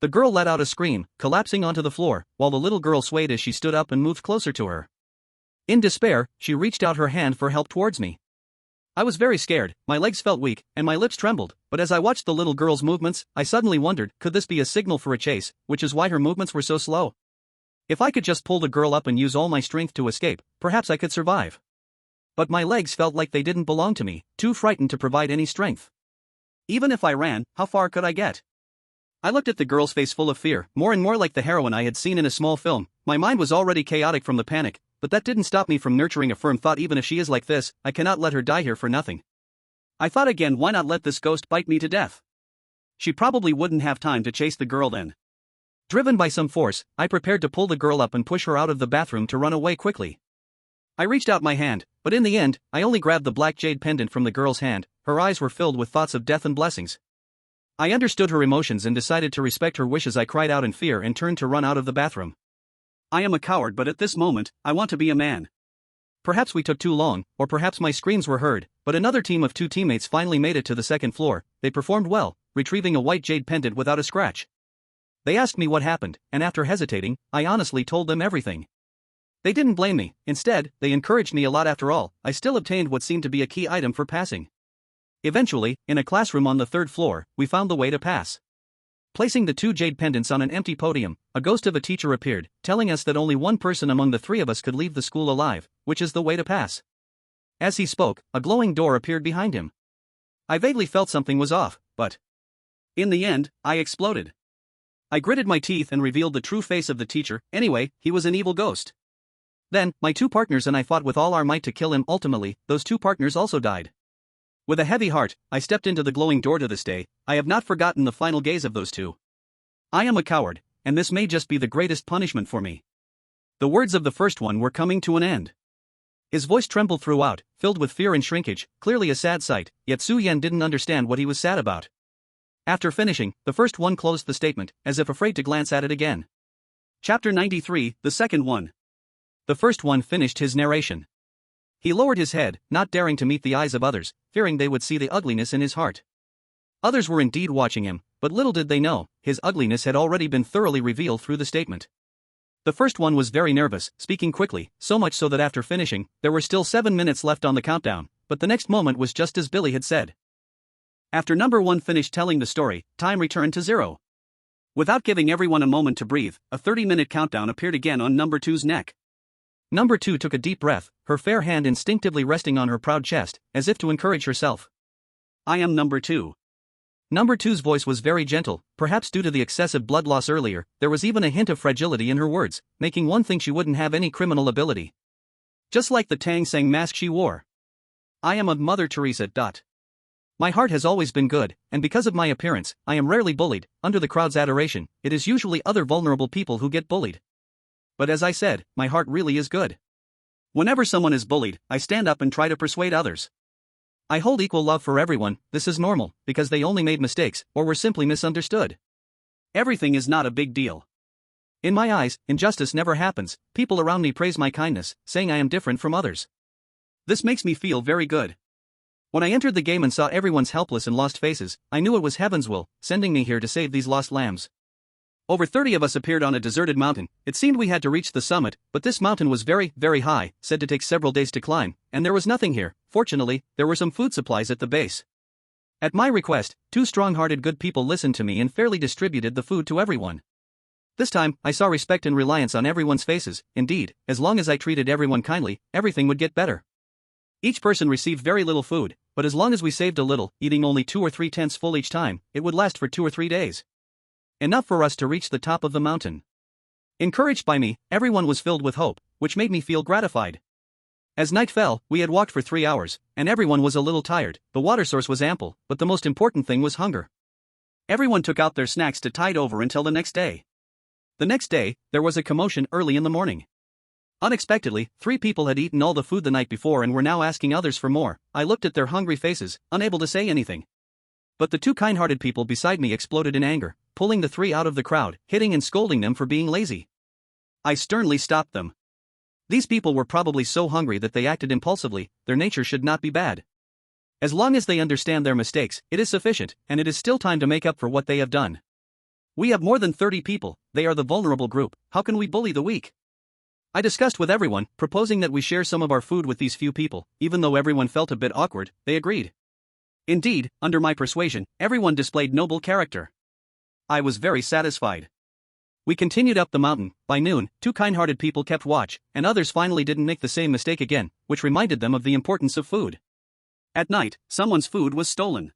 Speaker 1: The girl let out a scream, collapsing onto the floor, while the little girl swayed as she stood up and moved closer to her. In despair, she reached out her hand for help towards me. I was very scared, my legs felt weak, and my lips trembled, but as I watched the little girl's movements, I suddenly wondered, could this be a signal for a chase, which is why her movements were so slow? If I could just pull the girl up and use all my strength to escape, perhaps I could survive. But my legs felt like they didn't belong to me, too frightened to provide any strength. Even if I ran, how far could I get? I looked at the girl's face full of fear, more and more like the heroine I had seen in a small film. My mind was already chaotic from the panic, but that didn't stop me from nurturing a firm thought. Even if she is like this, I cannot let her die here for nothing. I thought again, why not let this ghost bite me to death? She probably wouldn't have time to chase the girl then. Driven by some force, I prepared to pull the girl up and push her out of the bathroom to run away quickly. I reached out my hand, but in the end, I only grabbed the black jade pendant from the girl's hand. Her eyes were filled with thoughts of death and blessings. I understood her emotions and decided to respect her wishes. I cried out in fear and turned to run out of the bathroom. I am a coward, but at this moment, I want to be a man. Perhaps we took too long, or perhaps my screams were heard, but another team of two teammates finally made it to the second floor. They performed well, retrieving a white jade pendant without a scratch. They asked me what happened, and after hesitating, I honestly told them everything. They didn't blame me. Instead, they encouraged me a lot. After all, I still obtained what seemed to be a key item for passing. Eventually, in a classroom on the third floor, we found the way to pass. Placing the two jade pendants on an empty podium, a ghost of a teacher appeared, telling us that only one person among the three of us could leave the school alive, which is the way to pass. As he spoke, a glowing door appeared behind him. I vaguely felt something was off, but in the end, I exploded. I gritted my teeth and revealed the true face of the teacher. Anyway, he was an evil ghost. Then, my two partners and I fought with all our might to kill him. Ultimately, those two partners also died. With a heavy heart, I stepped into the glowing door. To this day, I have not forgotten the final gaze of those two. I am a coward, and this may just be the greatest punishment for me. The words of the first one were coming to an end. His voice trembled throughout,
Speaker 2: filled with fear and shrinkage, clearly a sad sight, yet Su Yan didn't understand what he was sad about. After finishing, the first one closed the statement, as if afraid to glance at it again.
Speaker 1: Chapter 93, the second one.
Speaker 2: The first one finished his narration. He lowered his head, not daring to meet the eyes of others, fearing they would see the ugliness in his heart. Others were indeed watching him, but little did they know, his ugliness had already been thoroughly revealed through the statement. The first one was very nervous, speaking quickly, so much so that after finishing, there were still 7 minutes left on the countdown, but the next moment was just as Billy had said.
Speaker 1: After number 1 finished telling the story, time returned to 0. Without giving everyone a moment to breathe, a 30-minute countdown appeared again on number 2's neck.
Speaker 2: Number 2 took a deep breath, her fair hand instinctively resting on her proud chest, as if to encourage herself.
Speaker 1: I am number 2.
Speaker 2: Number 2's voice was very gentle, perhaps due to the excessive blood loss earlier. There was even a hint of fragility in her words, making one think she wouldn't have any criminal ability.
Speaker 1: Just like the Tang Sang mask she wore. I am of Mother Teresa.
Speaker 2: My heart has always been good, and because of my appearance, I am rarely bullied. Under the crowd's adoration, it is usually other vulnerable people who get bullied. But as I said, my heart really is good.
Speaker 1: Whenever someone is bullied, I stand up and try to persuade others.
Speaker 2: I hold equal love for everyone. This is normal, because they only made mistakes, or were simply misunderstood.
Speaker 1: Everything is not a big deal.
Speaker 2: In my eyes, injustice never happens. People around me praise my kindness, saying I am different from others.
Speaker 1: This makes me feel very good.
Speaker 2: When I entered the game and saw everyone's helpless and lost faces, I knew it was heaven's will, sending me here to save these lost lambs.
Speaker 1: Over 30 of us appeared on a deserted mountain. It seemed we had to reach the summit, but this mountain was very, very high, said to take several days to climb, and there was nothing here. Fortunately, there were some food supplies at the base. At my request, 2 strong-hearted good people listened to me and fairly distributed the food to everyone. This time, I saw respect and reliance on everyone's faces. Indeed, as long as I treated everyone kindly, everything would get better. Each person received very little food, but as long as we saved a little, eating only 2 or 3 tenths full each time, it would last for 2 or 3 days. Enough for us to reach the top of the mountain. Encouraged by me, everyone was filled with hope, which made me feel gratified. As night fell, we had walked for 3 hours, and everyone was a little tired. The water source was ample, but the most important thing was hunger. Everyone took out their snacks to tide over until the next day. The next day, there was a commotion early in the morning. Unexpectedly, 3 people had eaten all the food the night before and were now asking others for more. I looked at their hungry faces, unable to say anything. But the 2 kind-hearted people beside me exploded in anger, pulling the 3 out of the crowd, hitting and scolding them for being lazy. I sternly stopped them. These people were probably so hungry that they acted impulsively. Their nature should not be bad. As long as they understand their mistakes, it is sufficient, and it is still time to make up for what they have done. We have more than 30 people. They are the vulnerable group. How can we bully the weak? I discussed with everyone, proposing that we share some of our food with these few people. Even though everyone felt a bit awkward, they agreed. Indeed, under my persuasion, everyone displayed noble character. I was very satisfied. We continued up the mountain. By noon, 2 kind-hearted people kept watch, and others finally didn't make the same mistake again, which reminded them of the importance of food. At night, someone's food was stolen.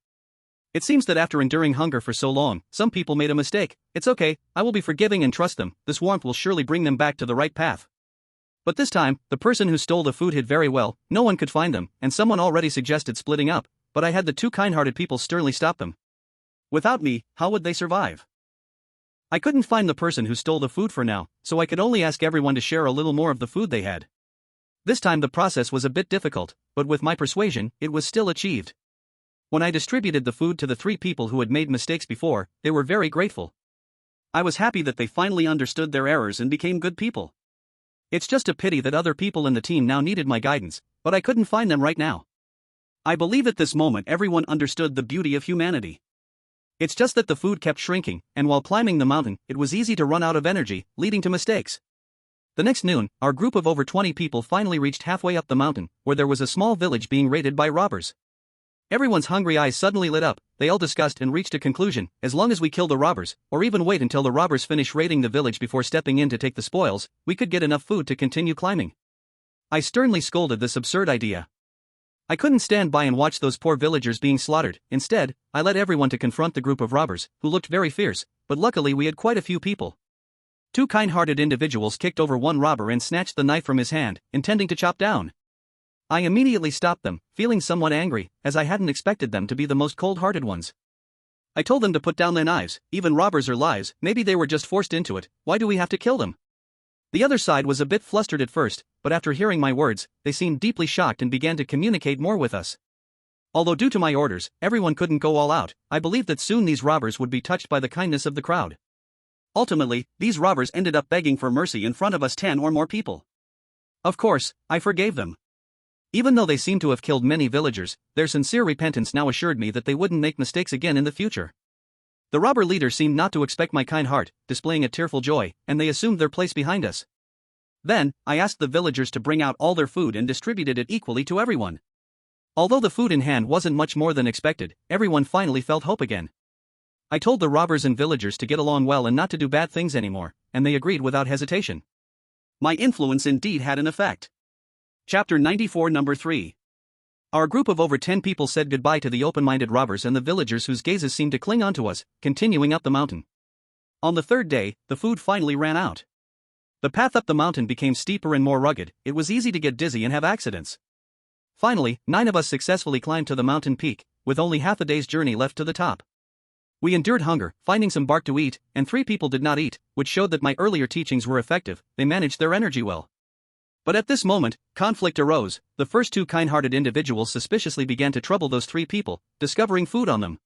Speaker 1: It seems that after enduring hunger for so long, some people made a mistake. It's okay, I will be forgiving and trust them. This warmth will surely bring them back to the right path. But this time, the person who stole the food hid very well. No one could find them, and someone already suggested splitting up, but I had the 2 kind-hearted people sternly stop them. Without me, how would they survive? I couldn't find the person who stole the food for now, so I could only ask everyone to share a little more of the food they had. This time the process was a bit difficult, but with my persuasion, it was still achieved. When I distributed the food to the 3 people who had made mistakes before, they were very grateful. I was happy that they finally understood their errors and became good people. It's just a pity that other people in the team now needed my guidance, but I couldn't find them right now. I believe at this moment everyone understood the beauty of humanity. It's just that the food kept shrinking, and while climbing the mountain, it was easy to run out of energy, leading to mistakes. The next noon, our group of over 20 people finally reached halfway up the mountain, where there was a small village being raided by robbers. Everyone's hungry eyes suddenly lit up. They all discussed and reached a conclusion: as long as we kill the robbers, or even wait until the robbers finish raiding the village before stepping in to take the spoils, we could get enough food to continue climbing. I sternly scolded this absurd idea. I couldn't stand by and watch those poor villagers being slaughtered. Instead, I led everyone to confront the group of robbers, who looked very fierce, but luckily we had quite a few people. 2 kind-hearted individuals kicked over one robber and snatched the knife from his hand, intending to chop down. I immediately stopped them, feeling somewhat angry, as I hadn't expected them to be the most cold-hearted ones. I told them to put down their knives. Even robbers are lives. Maybe they were just forced into it. Why do we have to kill them?
Speaker 2: The other side was a bit flustered at first, but after hearing my words, they seemed deeply shocked and began to communicate more with us. Although due to my orders, everyone couldn't go all out, I believed that soon these robbers would be touched by the kindness of the crowd. Ultimately, these robbers ended up begging for mercy in front of us 10 or more people. Of course, I forgave them. Even though they seemed to have killed many villagers, their sincere repentance now assured me that they wouldn't make mistakes again in the future. The robber leader seemed not to expect my kind heart, displaying a tearful joy, and they assumed their place behind us. Then, I asked the villagers to bring out all their food and distributed it equally to everyone. Although the food in hand wasn't much more than expected, everyone finally felt hope again. I told the robbers and villagers to get along well and not to do bad things anymore, and they agreed without hesitation. My influence indeed had an effect. Chapter 94 Number 3. Our group of over 10 people said goodbye to the open-minded robbers and the villagers whose gazes seemed to cling onto us, continuing up the mountain. On the third day, the food finally ran out. The path up the mountain became steeper and more rugged, it was easy to get dizzy and have accidents. Finally, 9 of us successfully climbed to the mountain peak, with only half a day's journey left to the top. We endured hunger, finding some bark to eat, and 3 people did not eat, which showed that my earlier teachings were effective, they managed their energy well. But at this moment, conflict arose. The first 2 kind-hearted individuals suspiciously began to trouble those 3 people, discovering food on them.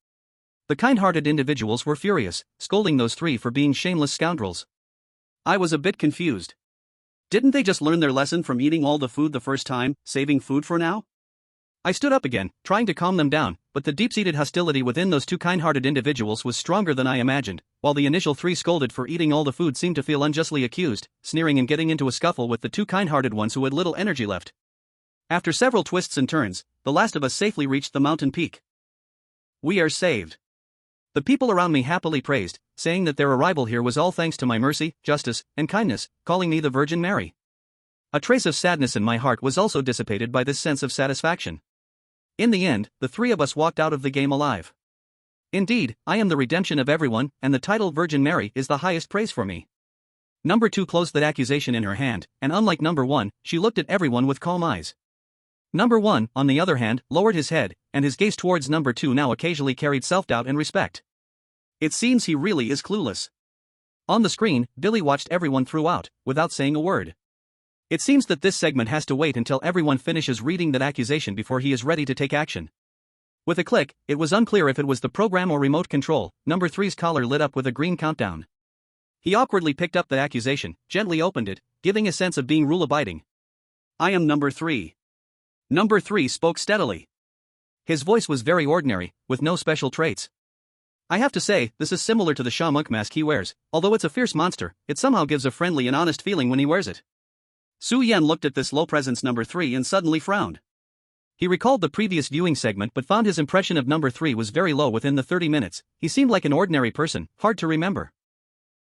Speaker 2: The kind-hearted individuals were furious, scolding those 3 for being shameless scoundrels. I was a bit confused. Didn't they just learn their lesson from eating all the food the first time, saving food for now? I stood up again, trying to calm them down, but the deep-seated hostility within those 2 kind-hearted individuals was stronger than I imagined. While the initial 3 scolded for eating all the food seemed to feel unjustly accused, sneering and getting into a scuffle with the 2 kind-hearted ones who had little energy left. After several twists and turns, the last of us safely reached the mountain peak. We are saved. The people around me happily praised, saying that their arrival here was all thanks to my mercy, justice, and kindness, calling me the Virgin Mary. A trace of sadness in my heart was also dissipated by this sense of satisfaction. In the end, the 3 of us walked out of the game alive. Indeed, I am the redemption of everyone, and the title Virgin Mary is the highest praise for me. Number 2 closed that accusation in her hand, and unlike Number 1, she looked at everyone with calm eyes. Number 1, on the other hand, lowered his head, and his gaze towards Number 2 now occasionally carried self-doubt and respect. It seems he really is clueless. On the screen, Billy watched everyone throughout, without saying a word. It seems that this segment has to wait until everyone finishes reading that accusation before he is ready to take action. With a click, it was unclear if it was the program or remote control. Number 3's collar lit up with a green countdown. He awkwardly picked up the accusation, gently opened it, giving a sense of being rule-abiding. I am Number 3. Number 3 spoke steadily. His voice was very ordinary, with no special traits. I have to say, this is similar to the Shaw monk mask he wears. Although it's a fierce monster, it somehow gives a friendly and honest feeling when he wears it. Su Yan looked at this low-presence Number 3 and suddenly frowned. He recalled the previous viewing segment but found his impression of Number 3 was very low within the 30 minutes. He seemed like an ordinary person, hard to remember.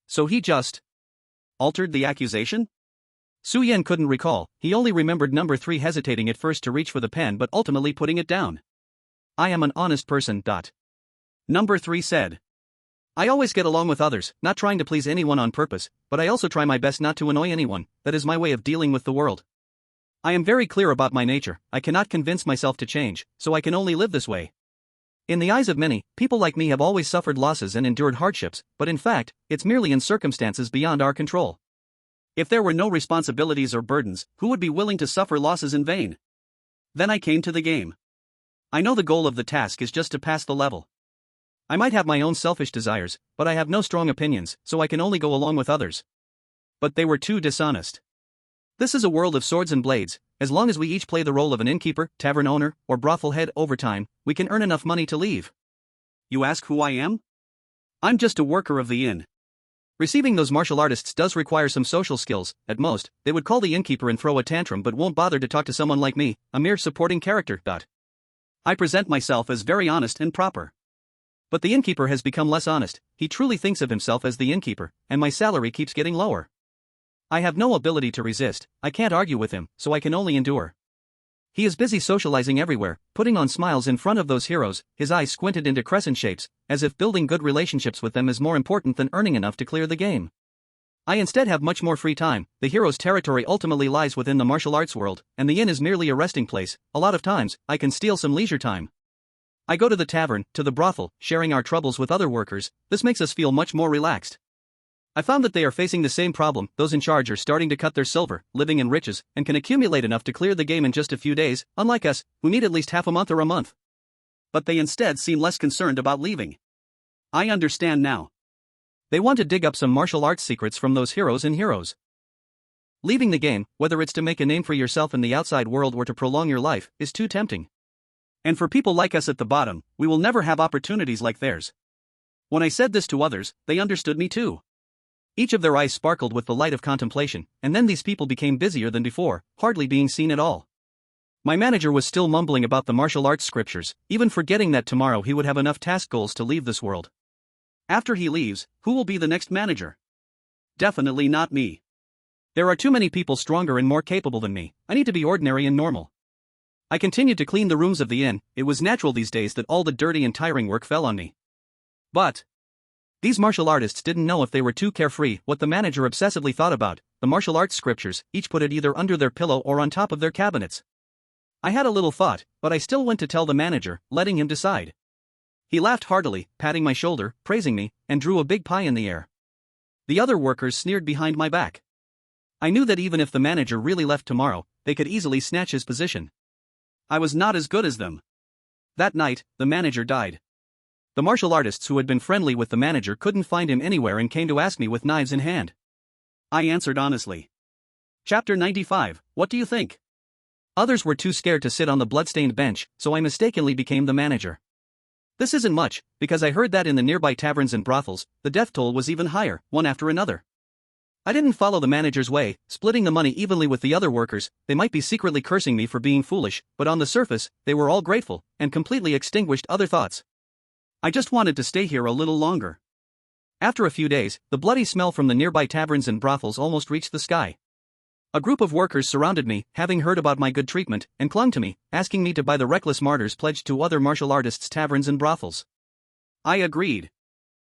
Speaker 2: So he just altered the accusation? Su Yan couldn't recall, he only remembered Number 3 hesitating at first to reach for the pen but ultimately putting it down. I am an honest person. Number 3 said. I always get along with others, not trying to please anyone on purpose, but I also try my best not to annoy anyone. That is my way of dealing with the world. I am very clear about my nature, I cannot convince myself to change, so I can only live this way. In the eyes of many, people like me have always suffered losses and endured hardships, but in fact, it's merely in circumstances beyond our control. If there were no responsibilities or burdens, who would be willing to suffer losses in vain? Then I came to the game. I know the goal of the task is just to pass the level. I might have my own selfish desires, but I have no strong opinions, so I can only go along with others. But they were too dishonest. This is a world of swords and blades. As long as we each play the role of an innkeeper, tavern owner, or brothel head over time, we can earn enough money to leave. You ask who I am? I'm just a worker of the inn. Receiving those martial artists does require some social skills. At most, they would call the innkeeper and throw a tantrum but won't bother to talk to someone like me, a mere supporting character. I present myself as very honest and proper. But the innkeeper has become less honest, he truly thinks of himself as the innkeeper, and my salary keeps getting lower. I have no ability to resist, I can't argue with him, so I can only endure. He is busy socializing everywhere, putting on smiles in front of those heroes, his eyes squinted into crescent shapes, as if building good relationships with them is more important than earning enough to clear the game. I instead have much more free time. The hero's territory ultimately lies within the martial arts world, and the inn is merely a resting place. A lot of times, I can steal some leisure time. I go to the tavern, to the brothel, sharing our troubles with other workers. This makes us feel much more relaxed.
Speaker 1: I found that they are facing the same problem. Those in charge are starting to cut their silver, living in riches, and can accumulate enough to clear the game in just a few days, unlike us, who need at least half a month or a month. But they instead seem less concerned about leaving. I understand now. They want to dig up some martial arts secrets from those heroes and heroes. Leaving the game, whether it's to make a name for yourself in the outside world or to prolong your life, is too tempting. And for people like us at the bottom, we will never have opportunities like theirs. When I said this to others, they understood me too. Each of their eyes sparkled with the light of contemplation, and then these people became busier than before, hardly being seen at all. My manager was still mumbling about the martial arts scriptures, even forgetting that tomorrow he would have enough task goals to leave this world. After he leaves, who will be the next manager? Definitely not me. There are too many people stronger and more capable than me. I need to be ordinary and normal. I continued to clean the rooms of the inn. It was natural these days that all the dirty and tiring work fell on me. But these martial artists didn't know if they were too carefree. What the manager obsessively thought about, the martial arts scriptures, each put it either under their pillow or on top of their cabinets. I had a little thought, but I still went to tell the manager, letting him decide. He laughed heartily, patting my shoulder, praising me, and drew a big pie in the air. The other workers sneered behind my back. I knew that even if the manager really left tomorrow, they could easily snatch his position. I was not as good as them. That night, the manager died. The martial artists who had been friendly with the manager couldn't find him anywhere and came to ask me with knives in hand. I answered honestly. Chapter 95, what do you think? Others were too scared to sit on the bloodstained bench, so I mistakenly became the manager. This isn't much, because I heard that in the nearby taverns and brothels, the death toll was even higher, one after another. I didn't follow the manager's way, splitting the money evenly with the other workers. They might be secretly cursing me for being foolish, but on the surface, they were all grateful, and completely extinguished other thoughts. I just wanted to stay here a little longer. After a few days, the bloody smell from the nearby taverns and brothels almost reached the sky. A group of workers surrounded me, having heard about my good treatment, and clung to me, asking me to buy the reckless martyrs pledged to other martial artists' taverns and brothels. I agreed.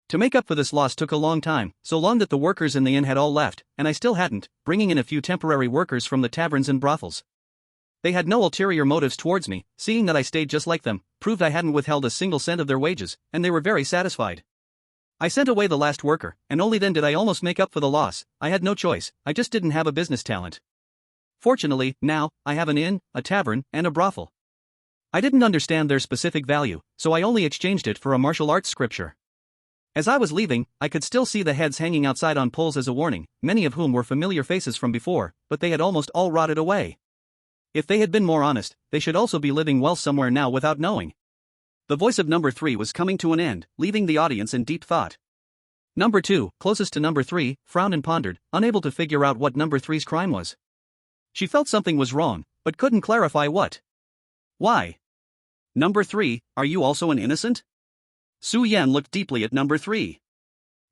Speaker 1: To make up for this loss took a long time, so long that the workers in the inn had all left, and I still hadn't, bringing in a few temporary workers from the taverns and brothels. They had no ulterior motives towards me, seeing that I stayed just like them, proved I hadn't withheld a single cent of their wages, and they were very satisfied. I sent away the last worker, and only then did I almost make up for the loss. I had no choice, I just didn't have a business talent. Fortunately, now, I have an inn, a tavern, and a brothel. I didn't understand their specific value, so I only exchanged it for a martial arts scripture. As I was leaving, I could still see the heads hanging outside on poles as a warning, many of whom were familiar faces from before, but they had almost all rotted away. If they had been more honest, they should also be living well somewhere now without knowing. The voice of number 3 was coming to an end, leaving the audience in deep thought. Number 2, closest to number 3, frowned and pondered, unable to figure out what number 3's crime was. She felt something was wrong, but couldn't clarify what. Why? Number 3, are you also an innocent? Su Yan looked deeply at number 3.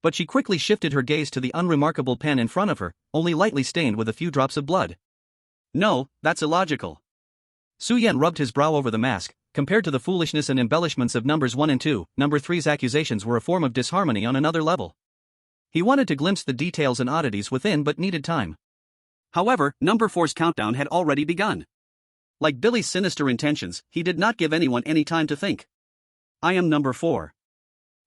Speaker 1: But she quickly shifted her gaze to the unremarkable pen in front of her, only lightly stained with a few drops of blood. No, that's illogical. Su Yan rubbed his brow over the mask. Compared to the foolishness and embellishments of numbers 1 and 2, number 3's accusations were a form of disharmony on another level. He wanted to glimpse the details and oddities within but needed time. However, number 4's countdown had already begun. Like Billy's sinister intentions, he did not give anyone any time to think. I am number 4.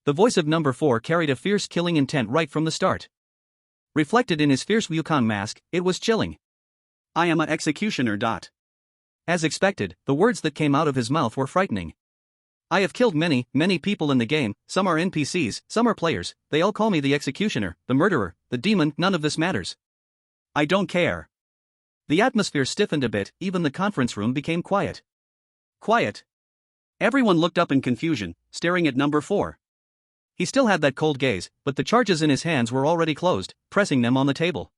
Speaker 1: The voice of number 4 carried a fierce killing intent right from the start. Reflected in his fierce Wukong mask, it was chilling. I am an executioner. As expected, the words that came out of his mouth were frightening. I have killed many, many people in the game, some are NPCs, some are players, they all call me the executioner, the murderer, the demon, none of this matters. I don't care. The atmosphere stiffened a bit, even the conference room became quiet. Quiet. Everyone looked up in confusion, staring at number 4. He still had that cold gaze, but the charges in his hands were already closed, pressing them on the table.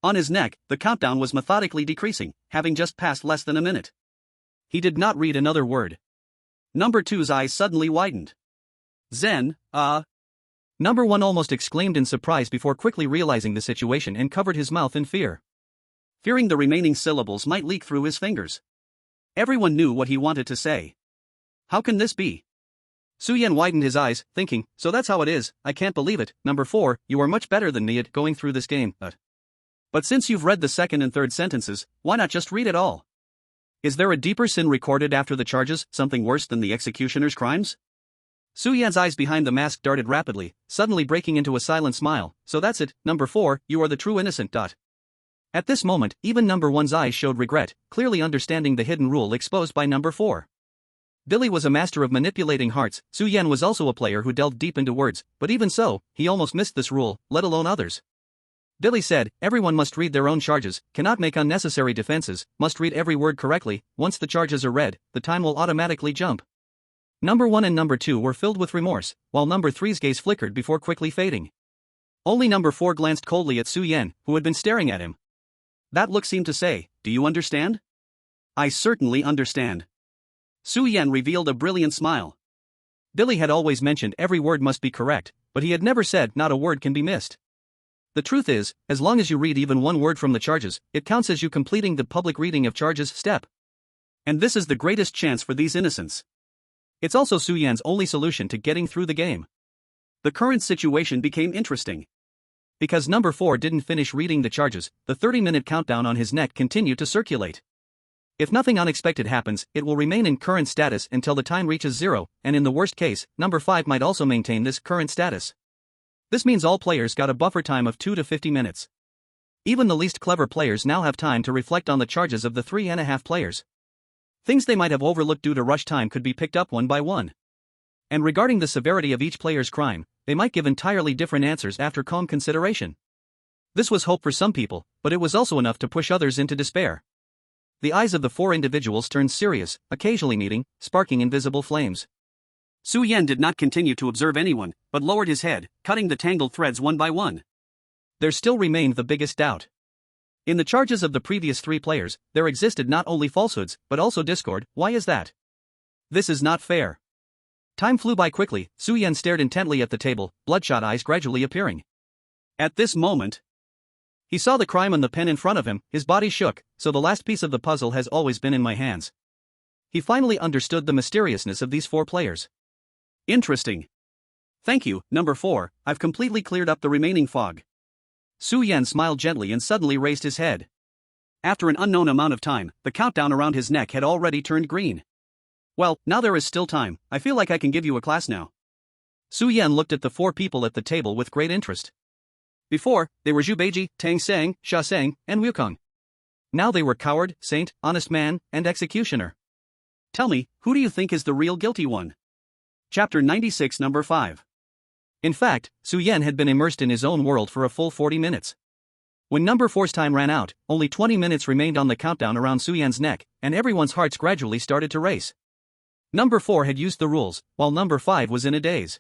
Speaker 1: On his neck, the countdown was methodically decreasing, having just passed less than a minute. He did not read another word. Number 2's eyes suddenly widened. Zen, Number 1 almost exclaimed in surprise before quickly realizing the situation and covered his mouth in fear. Fearing the remaining syllables might leak through his fingers. Everyone knew what he wanted to say. How can this be? Su Yan widened his eyes, thinking, so that's how it is, I can't believe it, number 4, you are much better than me at going through this game, But since you've read the second and third sentences, why not just read it all? Is there a deeper sin recorded after the charges, something worse than the executioner's crimes?
Speaker 2: Su Yan's eyes behind the mask darted rapidly, suddenly breaking into a silent smile. So that's it, number 4, you are the true innocent. At this moment, even number 1's eyes showed regret, clearly understanding the hidden rule exposed by number 4. Billy was a master of manipulating hearts. Su Yan was also a player who delved deep into words, but even so, he almost missed this rule, let alone others. Billy said, everyone must read their own charges, cannot make unnecessary defenses, must read every word correctly. Once the charges are read, the time will automatically jump. Number 1 and number 2 were filled with remorse, while number 3's gaze flickered before quickly fading. Only number 4 glanced coldly at Su Yan, who had been staring at him. That look seemed to say, do you understand? I certainly understand. Su Yan revealed a brilliant smile. Billy had always mentioned every word must be correct, but he had never said not a word can be missed. The truth is, as long as you read even one word from the charges, it counts as you completing the public reading of charges step. And this is the greatest chance for these innocents. It's also Su Yan's only solution to getting through the game. The current situation became interesting. Because number 4 didn't finish reading the charges, the 30-minute countdown on his neck continued to circulate. If nothing unexpected happens, it will remain in current status until the time reaches 0, and in the worst case, number 5 might also maintain this current status. This means all players got a buffer time of 2 to 50 minutes. Even the least clever players now have time to reflect on the charges of the 3.5 players. Things they might have overlooked due to rush time could be picked up one by one. And regarding the severity of each player's crime, they might give entirely different answers after calm consideration. This was hope for some people, but it was also enough to push others into despair. The eyes of the 4 individuals turned serious, occasionally meeting, sparking invisible flames. Su Yan did not continue to observe anyone, but lowered his head, cutting the tangled threads one by one. There still remained the biggest doubt. In the charges of the previous 3 players, there existed not only falsehoods, but also discord. Why is that? This is not fair. Time flew by quickly. Su Yan stared intently at the table, bloodshot eyes gradually appearing. At this moment, he saw the crime on the pen in front of him, his body shook, so the last piece of the puzzle has always been in my hands. He finally understood the mysteriousness of these 4 players. Interesting. Thank you, number 4, I've completely cleared up the remaining fog. Su Yan smiled gently and suddenly raised his head. After an unknown amount of time, the countdown around his neck had already turned green. Well, now there is still time, I feel like I can give you a class now. Su Yan looked at the 4 people at the table with great interest. Before, they were Zhu Beiji, Tang Sang, Sha Sang, and Wukong. Now they were coward, saint, honest man, and executioner. Tell me, who do you think is the real guilty one? Chapter 96, number 5. In fact, Su Yan had been immersed in his own world for a full 40 minutes. When number 4's time ran out, only 20 minutes remained on the countdown around Su Yan's neck, and everyone's hearts gradually started to race. Number 4 had used the rules, while number 5 was in a daze.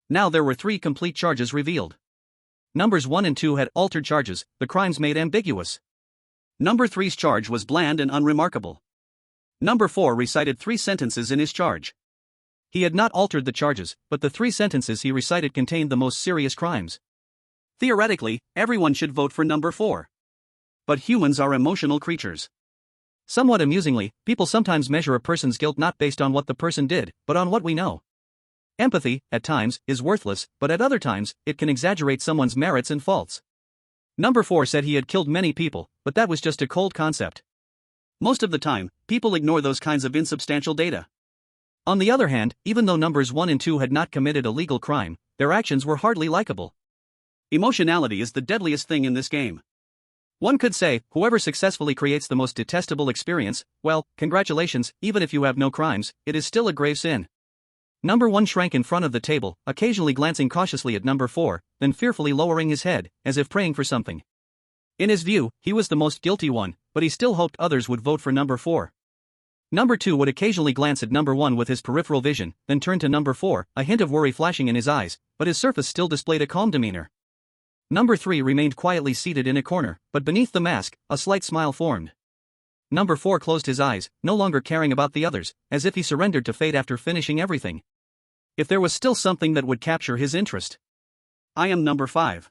Speaker 2: Now there were 3 complete charges revealed. Numbers 1 and 2 had altered charges, the crimes made ambiguous. Number 3's charge was bland and unremarkable. Number 4 recited 3 sentences in his charge. He had not altered the charges, but the 3 sentences he recited contained the most serious crimes. Theoretically, everyone should vote for number 4. But humans are emotional creatures. Somewhat amusingly, people sometimes measure a person's guilt not based on what the person did, but on what we know. Empathy, at times, is worthless, but at other times, it can exaggerate someone's merits and faults. Number 4 said he had killed many people, but that was just a cold concept. Most of the time, people ignore those kinds of insubstantial data. On the other hand, even though numbers 1 and 2 had not committed a legal crime, their actions were hardly likable. Emotionality is the deadliest thing in this game. One could say, whoever successfully creates the most detestable experience, well, congratulations, even if you have no crimes, it is still a grave sin. Number 1 shrank in front of the table, occasionally glancing cautiously at number 4, then fearfully lowering his head, as if praying for something. In his view, he was the most guilty one, but he still hoped others would vote for number 4. Number 2 would occasionally glance at number 1 with his peripheral vision, then turn to number 4, a hint of worry flashing in his eyes, but his surface still displayed a calm demeanor. Number 3 remained quietly seated in a corner, but beneath the mask, a slight smile formed. Number 4 closed his eyes, no longer caring about the others, as if he surrendered to fate after finishing everything. If there was still something that would capture his interest. I am number 5.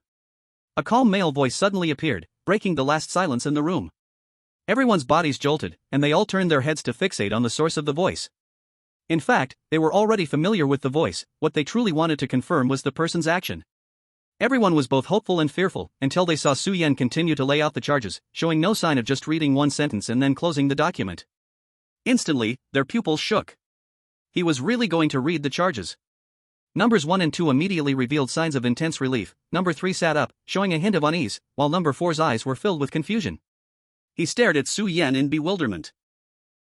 Speaker 2: A calm male voice suddenly appeared, breaking the last silence in the room. Everyone's bodies jolted, and they all turned their heads to fixate on the source of the voice. In fact, they were already familiar with the voice, what they truly wanted to confirm was the person's action. Everyone was both hopeful and fearful, until they saw Su Yan continue to lay out the charges, showing no sign of just reading one sentence and then closing the document. Instantly, their pupils shook. He was really going to read the charges. Numbers 1 and 2 immediately revealed signs of intense relief. Number 3 sat up, showing a hint of unease, while number 4's eyes were filled with confusion.
Speaker 1: He stared at Su Yan in bewilderment.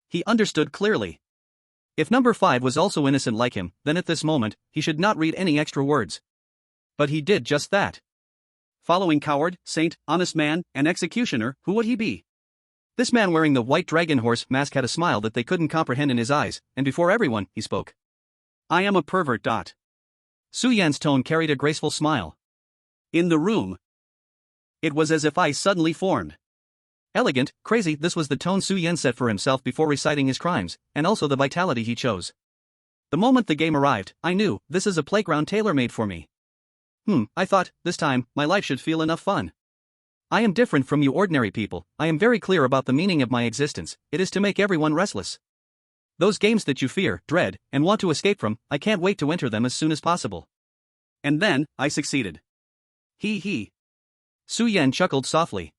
Speaker 1: He understood clearly.
Speaker 2: If number 5 was also innocent like him, then at this moment, he should not read any extra words. But he did just that.
Speaker 1: Following coward, saint, honest man, and executioner, who would he be?
Speaker 2: This man wearing the white dragon horse mask had a smile that they couldn't comprehend in his eyes, and before everyone, he spoke.
Speaker 1: I am a pervert.
Speaker 2: Su Yan's tone carried a graceful smile.
Speaker 1: In the room, it was as if I suddenly formed.
Speaker 2: Elegant, crazy, this was the tone Su Yan set for himself before reciting his crimes, and also the vitality he chose. The moment the game arrived, I knew, this is a playground tailor-made for me. I thought, this time, my life should feel enough fun. I am different from you ordinary people. I am very clear about the meaning of my existence. It is to make everyone restless. Those games that you fear, dread, and want to escape from, I can't wait to enter them as soon as possible.
Speaker 1: And then, I succeeded. He.
Speaker 2: Su Yan chuckled softly.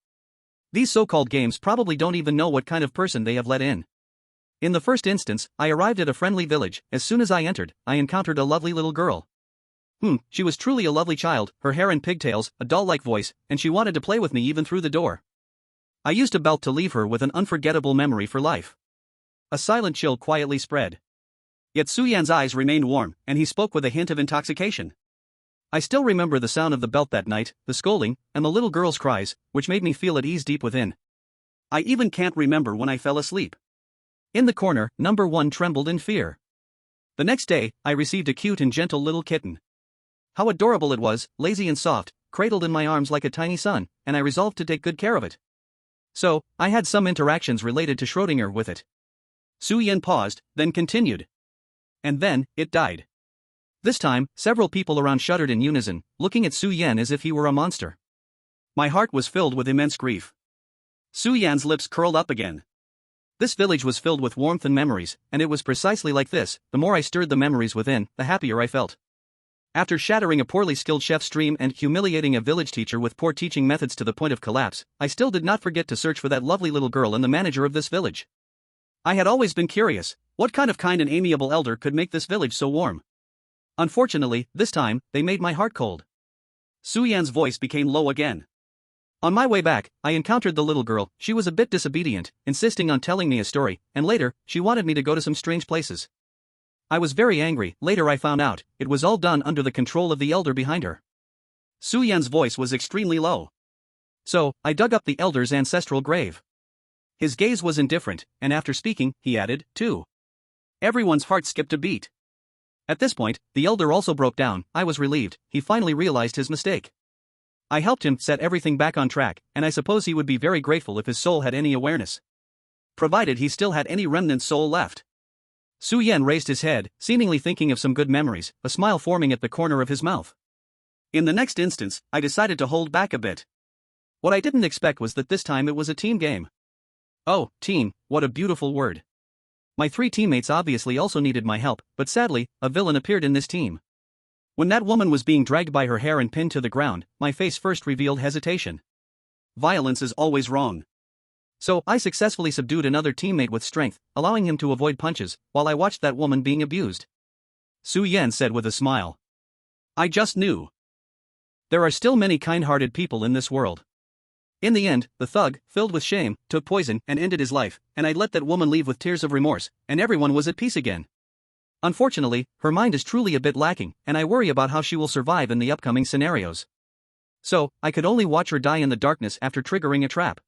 Speaker 2: These so-called games probably don't even know what kind of person they have let in. In the first instance, I arrived at a friendly village. As soon as I entered, I encountered a lovely little girl. She was truly a lovely child, her hair in pigtails, a doll-like voice, and she wanted to play with me even through the door. I used a belt to leave her with an unforgettable memory for life. A silent chill quietly spread.
Speaker 1: Yet Su Yan's eyes remained warm, and he spoke with a hint of intoxication.
Speaker 2: I still remember the sound of the belt that night, the scolding, and the little girl's cries, which made me feel at ease deep within.
Speaker 1: I even can't remember when I fell asleep.
Speaker 2: In the corner, number 1 trembled in fear. The next day, I received a cute and gentle little kitten. How adorable it was, lazy and soft, cradled in my arms like a tiny son, and I resolved to take good care of it. So, I had some interactions related to Schrödinger with it.
Speaker 1: Su Yan paused, then continued.
Speaker 2: And then, it died. This time, several people around shuddered in unison, looking at Su Yan as if he were a monster.
Speaker 1: My heart was filled with immense grief. Su Yan's lips curled up again.
Speaker 2: This village was filled with warmth and memories, and it was precisely like this. The more I stirred the memories within, the happier I felt. After shattering a poorly skilled chef's dream and humiliating a village teacher with poor teaching methods to the point of collapse, I still did not forget to search for that lovely little girl and the manager of this village.
Speaker 1: I had always been curious, what kind of kind and amiable elder could make this village so warm?
Speaker 2: Unfortunately, this time, they made my heart cold.
Speaker 1: Su Yan's voice became low again.
Speaker 2: On my way back, I encountered the little girl. She was a bit disobedient, insisting on telling me a story, and later, she wanted me to go to some strange places. I was very angry. Later I found out, it was all done under the control of the elder behind her.
Speaker 1: Su Yan's voice was extremely low.
Speaker 2: So, I dug up the elder's ancestral grave. His gaze was indifferent, and after speaking, he added, too.
Speaker 1: Everyone's heart skipped a beat.
Speaker 2: At this point, the elder also broke down. I was relieved. He finally realized his mistake. I helped him set everything back on track, and I suppose he would be very grateful if his soul had any awareness. Provided he still had any remnant soul left. Su Yan raised his head, seemingly thinking of some good memories, a smile forming at the corner of his mouth.
Speaker 1: In the next instance, I decided to hold back a bit.
Speaker 2: What I didn't expect was that this time it was a team game. Oh, team, what a beautiful word. My 3 teammates obviously also needed my help, but sadly, a villain appeared in this team. When that woman was being dragged by her hair and pinned to the ground, my face first revealed hesitation.
Speaker 1: Violence is always wrong.
Speaker 2: So, I successfully subdued another teammate with strength, allowing him to avoid punches, while I watched that woman being abused.
Speaker 1: Su Yan said with a smile. I just knew.
Speaker 2: There are still many kind-hearted people in this world. In the end, the thug, filled with shame, took poison and ended his life, and I let that woman leave with tears of remorse, and everyone was at peace again. Unfortunately, her mind is truly a bit lacking, and I worry about how she will survive in the upcoming scenarios. So, I could only watch her die in the darkness after triggering a trap.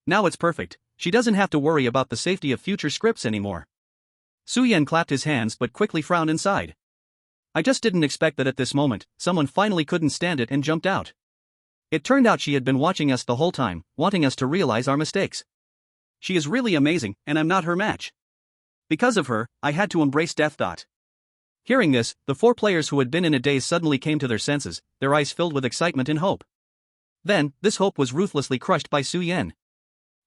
Speaker 2: Now it's perfect. She doesn't have to worry about the safety of future scripts anymore. Su Yan clapped his hands but quickly frowned inside. I just didn't expect that at this moment, someone finally couldn't stand it and jumped out. It turned out she had been watching us the whole time, wanting us to realize our mistakes.
Speaker 1: She is really amazing, and I'm not her match. Because of her, I had to embrace death.
Speaker 2: Hearing this, the 4 players who had been in a daze suddenly came to their senses, their eyes filled with excitement and hope. Then, this hope was ruthlessly crushed by Su Yan.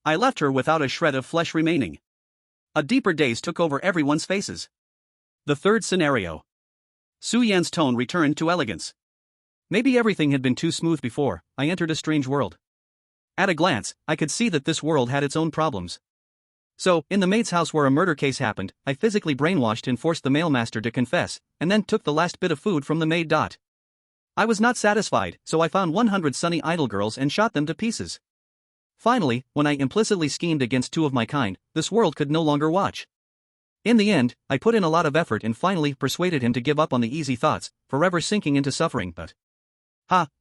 Speaker 1: I left her without a shred of flesh remaining. A deeper daze took over everyone's faces. The third scenario. Su Yan's tone returned to elegance.
Speaker 2: Maybe everything had been too smooth before. I entered a strange world. At a glance, I could see that this world had its own problems. So, in the maid's house where a murder case happened, I physically brainwashed and forced the mailmaster to confess, and then took the last bit of food from the maid. I was not satisfied, so I found 100 sunny idle girls and shot them to pieces. Finally, when I implicitly schemed against two of my kind, this world could no longer watch. In the end, I put in a lot of effort and finally persuaded him to give up on the easy thoughts, forever sinking into suffering. But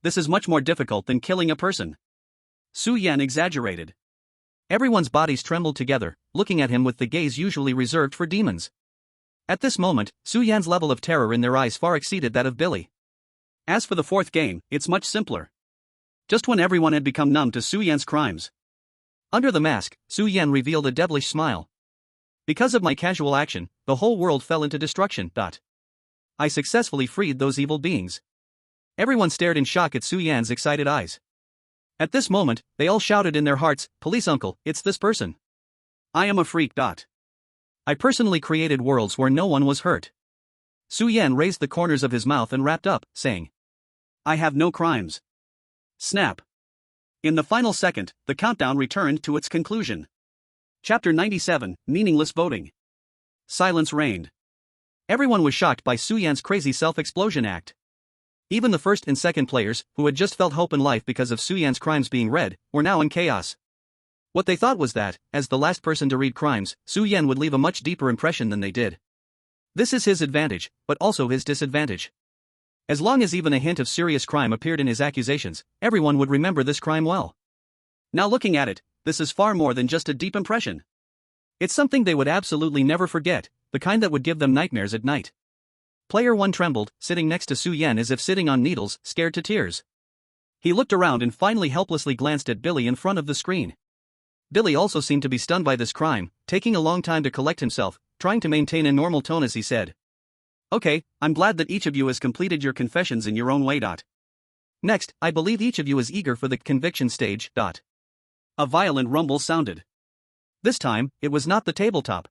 Speaker 1: this is much more difficult than killing a person. Su Yan exaggerated.
Speaker 2: Everyone's bodies trembled together, looking at him with the gaze usually reserved for demons. At this moment, Su Yan's level of terror in their eyes far exceeded that of Billy.
Speaker 1: As for the fourth game, it's much simpler. Just when everyone had become numb to Su Yan's crimes.
Speaker 2: Under the mask, Su Yan revealed a devilish smile. Because of my casual action, the whole world fell into destruction. I successfully freed those evil beings. Everyone stared in shock at Su Yan's excited eyes. At this moment, they all shouted in their hearts, "Police uncle, it's this person.
Speaker 1: I am a freak.
Speaker 2: I personally created worlds where no one was hurt." Su Yan raised the corners of his mouth and wrapped up, saying,
Speaker 1: "I have no crimes." Snap. In the final second, the countdown returned to its conclusion. Chapter 97, Meaningless Voting. Silence reigned.
Speaker 2: Everyone was shocked by Su Yan's crazy self-explosion act. Even the first and second players, who had just felt hope in life because of Su Yan's crimes being read, were now in chaos. What they thought was that, as the last person to read crimes, Su Yan would leave a much deeper impression than they did. This is his advantage, but also his disadvantage. As long as even a hint of serious crime appeared in his accusations, everyone would remember this crime well.
Speaker 1: Now looking at it, this is far more than just a deep impression.
Speaker 2: It's something they would absolutely never forget, the kind that would give them nightmares at night. Player 1 trembled, sitting next to Su Yan as if sitting on needles, scared to tears. He looked around and finally helplessly glanced at Billy in front of the screen. Billy also seemed to be stunned by this crime, taking a long time to collect himself, trying to maintain a normal tone as he said,
Speaker 1: "Okay, I'm glad that each of you has completed your confessions in your own way.
Speaker 2: Next, I believe each of you is eager for the conviction stage.
Speaker 1: A violent rumble sounded.
Speaker 2: This time, it was not the tabletop.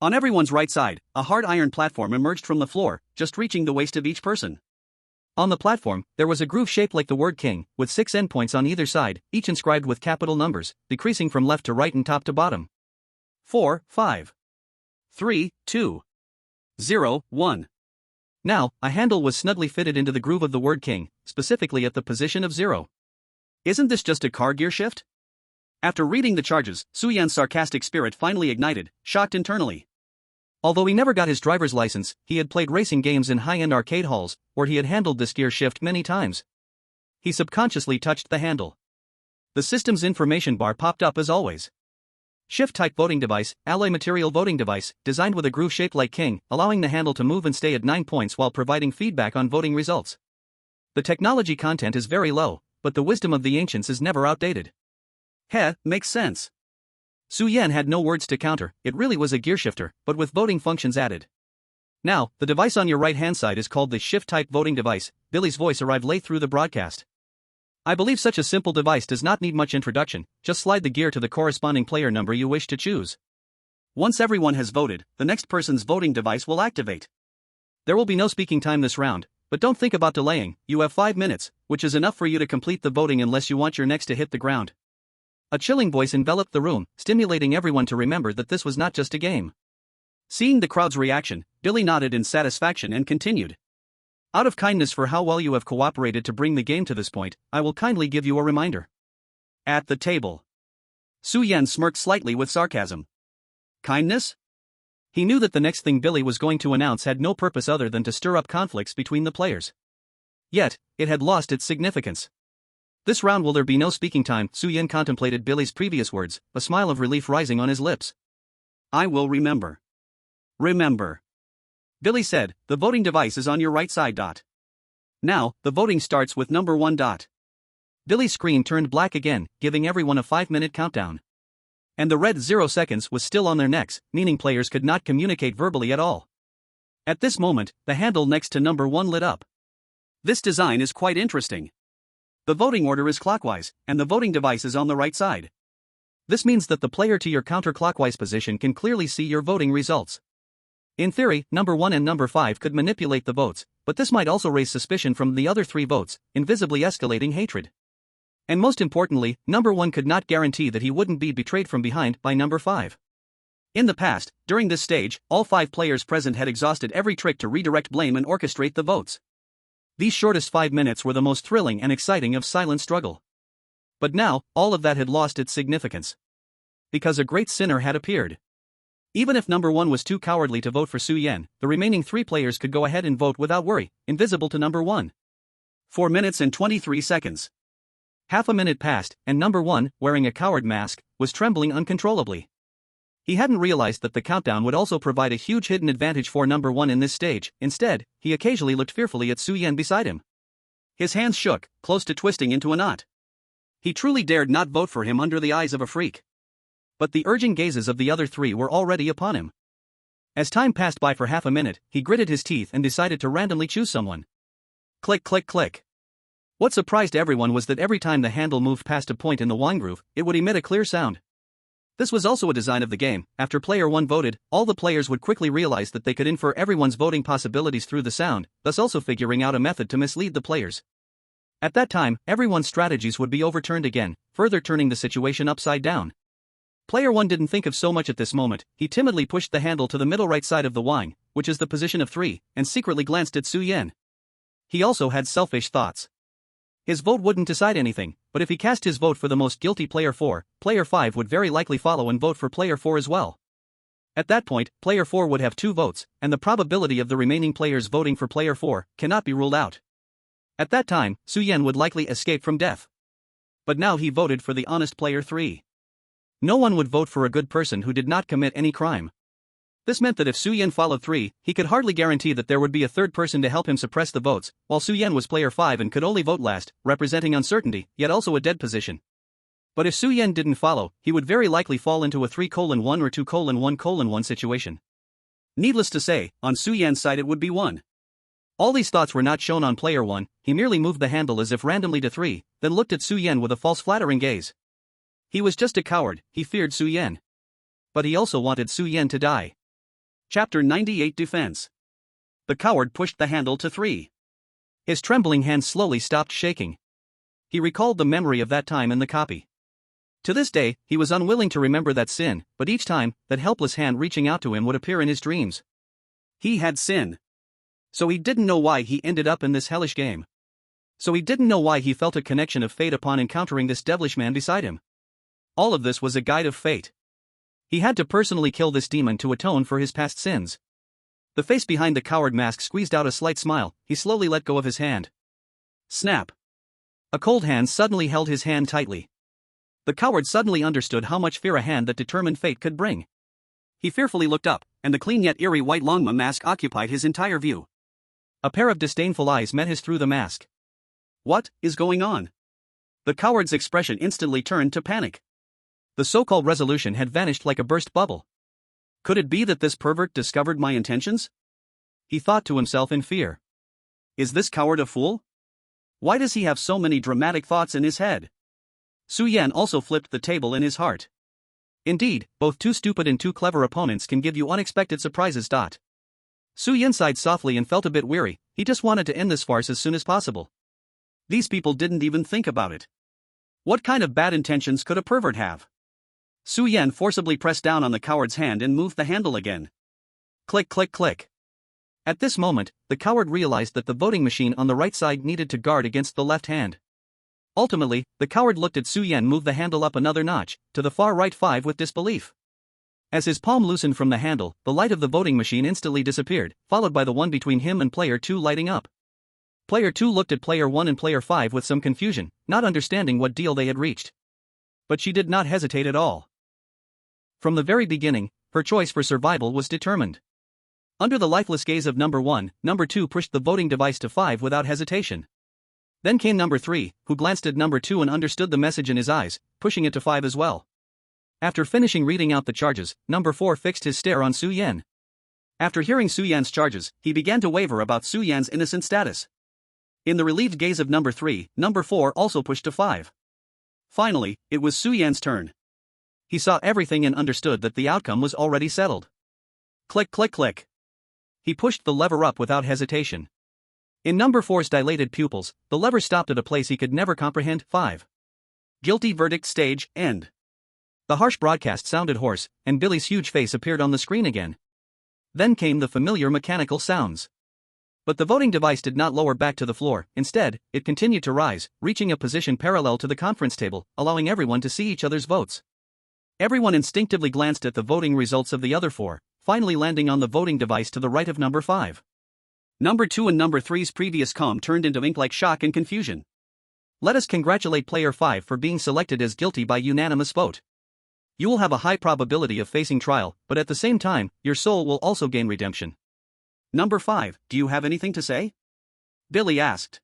Speaker 1: On everyone's right side, a hard iron platform emerged from the floor, just reaching the waist of each person.
Speaker 2: On the platform, there was a groove shaped like the word king, with 6 endpoints on either side, each inscribed with capital numbers, decreasing from left to right and top to bottom.
Speaker 1: 4, 5, 3, 2, 0, 1.
Speaker 2: Now, a handle was snugly fitted into the groove of the word king, specifically at the position of 0.
Speaker 1: Isn't this just a car gear shift? After reading the charges, Su Yan's sarcastic spirit finally ignited, shocked internally.
Speaker 2: Although he never got his driver's license, he had played racing games in high-end arcade halls, where he had handled this gear shift many times. He subconsciously touched the handle. The system's information bar popped up as always. Shift-type voting device, alloy material voting device, designed with a groove shaped like king, allowing the handle to move and stay at 9 points while providing feedback on voting results. The technology content is very low, but the wisdom of the ancients is never outdated.
Speaker 1: Makes sense.
Speaker 2: Su Yan had no words to counter, it really was a gearshifter, but with voting functions added. Now, the device on your right-hand side is called the shift-type voting device. Billy's voice arrived late through the broadcast. I believe such a simple device does not need much introduction, just slide the gear to the corresponding player number you wish to choose.
Speaker 1: Once everyone has voted, the next person's voting device will activate.
Speaker 2: There will be no speaking time this round, but don't think about delaying, you have 5 minutes, which is enough for you to complete the voting unless you want your next to hit the ground. A chilling voice enveloped the room, stimulating everyone to remember that this was not just a game.
Speaker 1: Seeing the crowd's reaction, Billy nodded in satisfaction and continued.
Speaker 2: Out of kindness for how well you have cooperated to bring the game to this point, I will kindly give you a reminder.
Speaker 1: At the table. Su Yan smirked slightly with sarcasm. Kindness?
Speaker 2: He knew that the next thing Billy was going to announce had no purpose other than to stir up conflicts between the players. Yet, it had lost its significance. This round will there be no speaking time? Su Yan contemplated Billy's previous words, a smile of relief rising on his lips.
Speaker 1: I will remember. Remember. Billy said, the voting device is on your right side. Now, the voting starts with number 1.
Speaker 2: Billy's screen turned black again, giving everyone a 5-minute countdown. And the red 0 seconds was still on their necks, meaning players could not communicate verbally at all. At this moment, the handle next to number 1 lit up.
Speaker 1: This design is quite interesting. The voting order is clockwise, and the voting device is on the right side.
Speaker 2: This means that the player to your counterclockwise position can clearly see your voting results. In theory, number 1 and number 5 could manipulate the votes, but this might also raise suspicion from the other 3 votes, invisibly escalating hatred. And most importantly, number 1 could not guarantee that he wouldn't be betrayed from behind by number 5. In the past, during this stage, all 5 players present had exhausted every trick to redirect blame and orchestrate the votes. These shortest 5 minutes were the most thrilling and exciting of silent struggle. But now, all of that had lost its significance. Because a great sinner had appeared. Even if number 1 was too cowardly to vote for Su Yan, the remaining 3 players could go ahead and vote without worry, invisible to number 1. 4 minutes and 23 seconds. Half a minute passed, and number 1, wearing a coward mask, was trembling uncontrollably. He hadn't realized that the countdown would also provide a huge hidden advantage for number 1 in this stage. Instead, he occasionally looked fearfully at Su Yan beside him. His hands shook, close to twisting into a knot. He truly dared not vote for him under the eyes of a freak. But the urging gazes of the other 3 were already upon him. As time passed by for half a minute, he gritted his teeth and decided to randomly choose someone. Click, click, click. What surprised everyone was that every time the handle moved past a point in the wine groove, it would emit a clear sound. This was also a design of the game. After player 1 voted, all the players would quickly realize that they could infer everyone's voting possibilities through the sound, thus also figuring out a method to mislead the players. At that time, everyone's strategies would be overturned again, further turning the situation upside down. Player 1 didn't think of so much at this moment. He timidly pushed the handle to the middle right side of the wine, which is the position of 3, and secretly glanced at Su Yan. He also had selfish thoughts. His vote wouldn't decide anything, but if he cast his vote for the most guilty player 4, player 5 would very likely follow and vote for player 4 as well. At that point, player 4 would have 2 votes, and the probability of the remaining players voting for player 4 cannot be ruled out. At that time, Su Yan would likely escape from death. But now he voted for the honest player 3. No one would vote for a good person who did not commit any crime. This meant that if Su Yan followed 3, he could hardly guarantee that there would be a third person to help him suppress the votes, while Su Yan was player 5 and could only vote last, representing uncertainty, yet also a dead position. But if Su Yan didn't follow, he would very likely fall into a 3:1 or 2:1:1 situation. Needless to say, on Su Yan's side it would be 1. All these thoughts were not shown on player 1, he merely moved the handle as if randomly to 3, then looked at Su Yan with a false flattering gaze. He was just a coward, he feared Su Yan. But he also wanted Su Yan to die. Chapter 98 Defense. The coward pushed the handle to 3. His trembling hands slowly stopped shaking. He recalled the memory of that time in the copy. To this day, he was unwilling to remember that sin, but each time, that helpless hand reaching out to him would appear in his dreams. He had sin. So he didn't know why he ended up in this hellish game. So he didn't know why he felt a connection of fate upon encountering this devilish man beside him. All of this was a guide of fate. He had to personally kill this demon to atone for his past sins. The face behind the coward mask squeezed out a slight smile. He slowly let go of his hand. Snap. A cold hand suddenly held his hand tightly. The coward suddenly understood how much fear a hand that determined fate could bring. He fearfully looked up, and the clean yet eerie white longma mask occupied his entire view. A pair of disdainful eyes met his through the mask. What is going on? The coward's expression instantly turned to panic. The so-called resolution had vanished like a burst bubble. Could it be that this pervert discovered my intentions? He thought to himself in fear. Is this coward a fool? Why does he have so many dramatic thoughts in his head? Su Yan also flipped the table in his heart. Indeed, both too stupid and too clever opponents can give you unexpected surprises. Su Yan sighed softly and felt a bit weary. He just wanted to end this farce as soon as possible. These people didn't even think about it. What kind of bad intentions could a pervert have? Su Yan forcibly pressed down on the coward's hand and moved the handle again. Click, click, click. At this moment, the coward realized that the voting machine on the right side needed to guard against the left hand. Ultimately, the coward looked at Su Yan move the handle up another notch, to the far right 5 with disbelief. As his palm loosened from the handle, the light of the voting machine instantly disappeared, followed by the one between him and player 2 lighting up. Player 2 looked at player 1 and player 5 with some confusion, not understanding what deal they had reached. But she did not hesitate at all. From the very beginning, her choice for survival was determined. Under the lifeless gaze of number 1, number 2 pushed the voting device to 5 without hesitation. Then came number 3, who glanced at number 2 and understood the message in his eyes, pushing it to 5 as well. After finishing reading out the charges, number 4 fixed his stare on Su Yan. After hearing Su Yan's charges, he began to waver about Su Yan's innocent status. In the relieved gaze of number 3, number 4 also pushed to 5. Finally, it was Su Yan's turn. He saw everything and understood that the outcome was already settled. Click, click, click. He pushed the lever up without hesitation. In number 4's dilated pupils, the lever stopped at a place he could never comprehend. 5.
Speaker 1: Guilty verdict stage, end. The harsh broadcast sounded hoarse, and Billy's huge face appeared on the screen again. Then came the familiar mechanical sounds. But the voting device did not lower back to the floor. Instead, it continued to rise, reaching a position parallel to the conference table, allowing everyone to see each other's votes. Everyone instinctively glanced at the voting results of the other four, finally landing on the voting device to the right of number 5. Number 2 and number 3's previous calm turned into ink-like shock and confusion. Let us congratulate player 5 for being selected as guilty by unanimous vote. You will have a high probability of facing trial, but at the same time, your soul will also gain redemption. Number 5, do you have anything to say? Billy asked.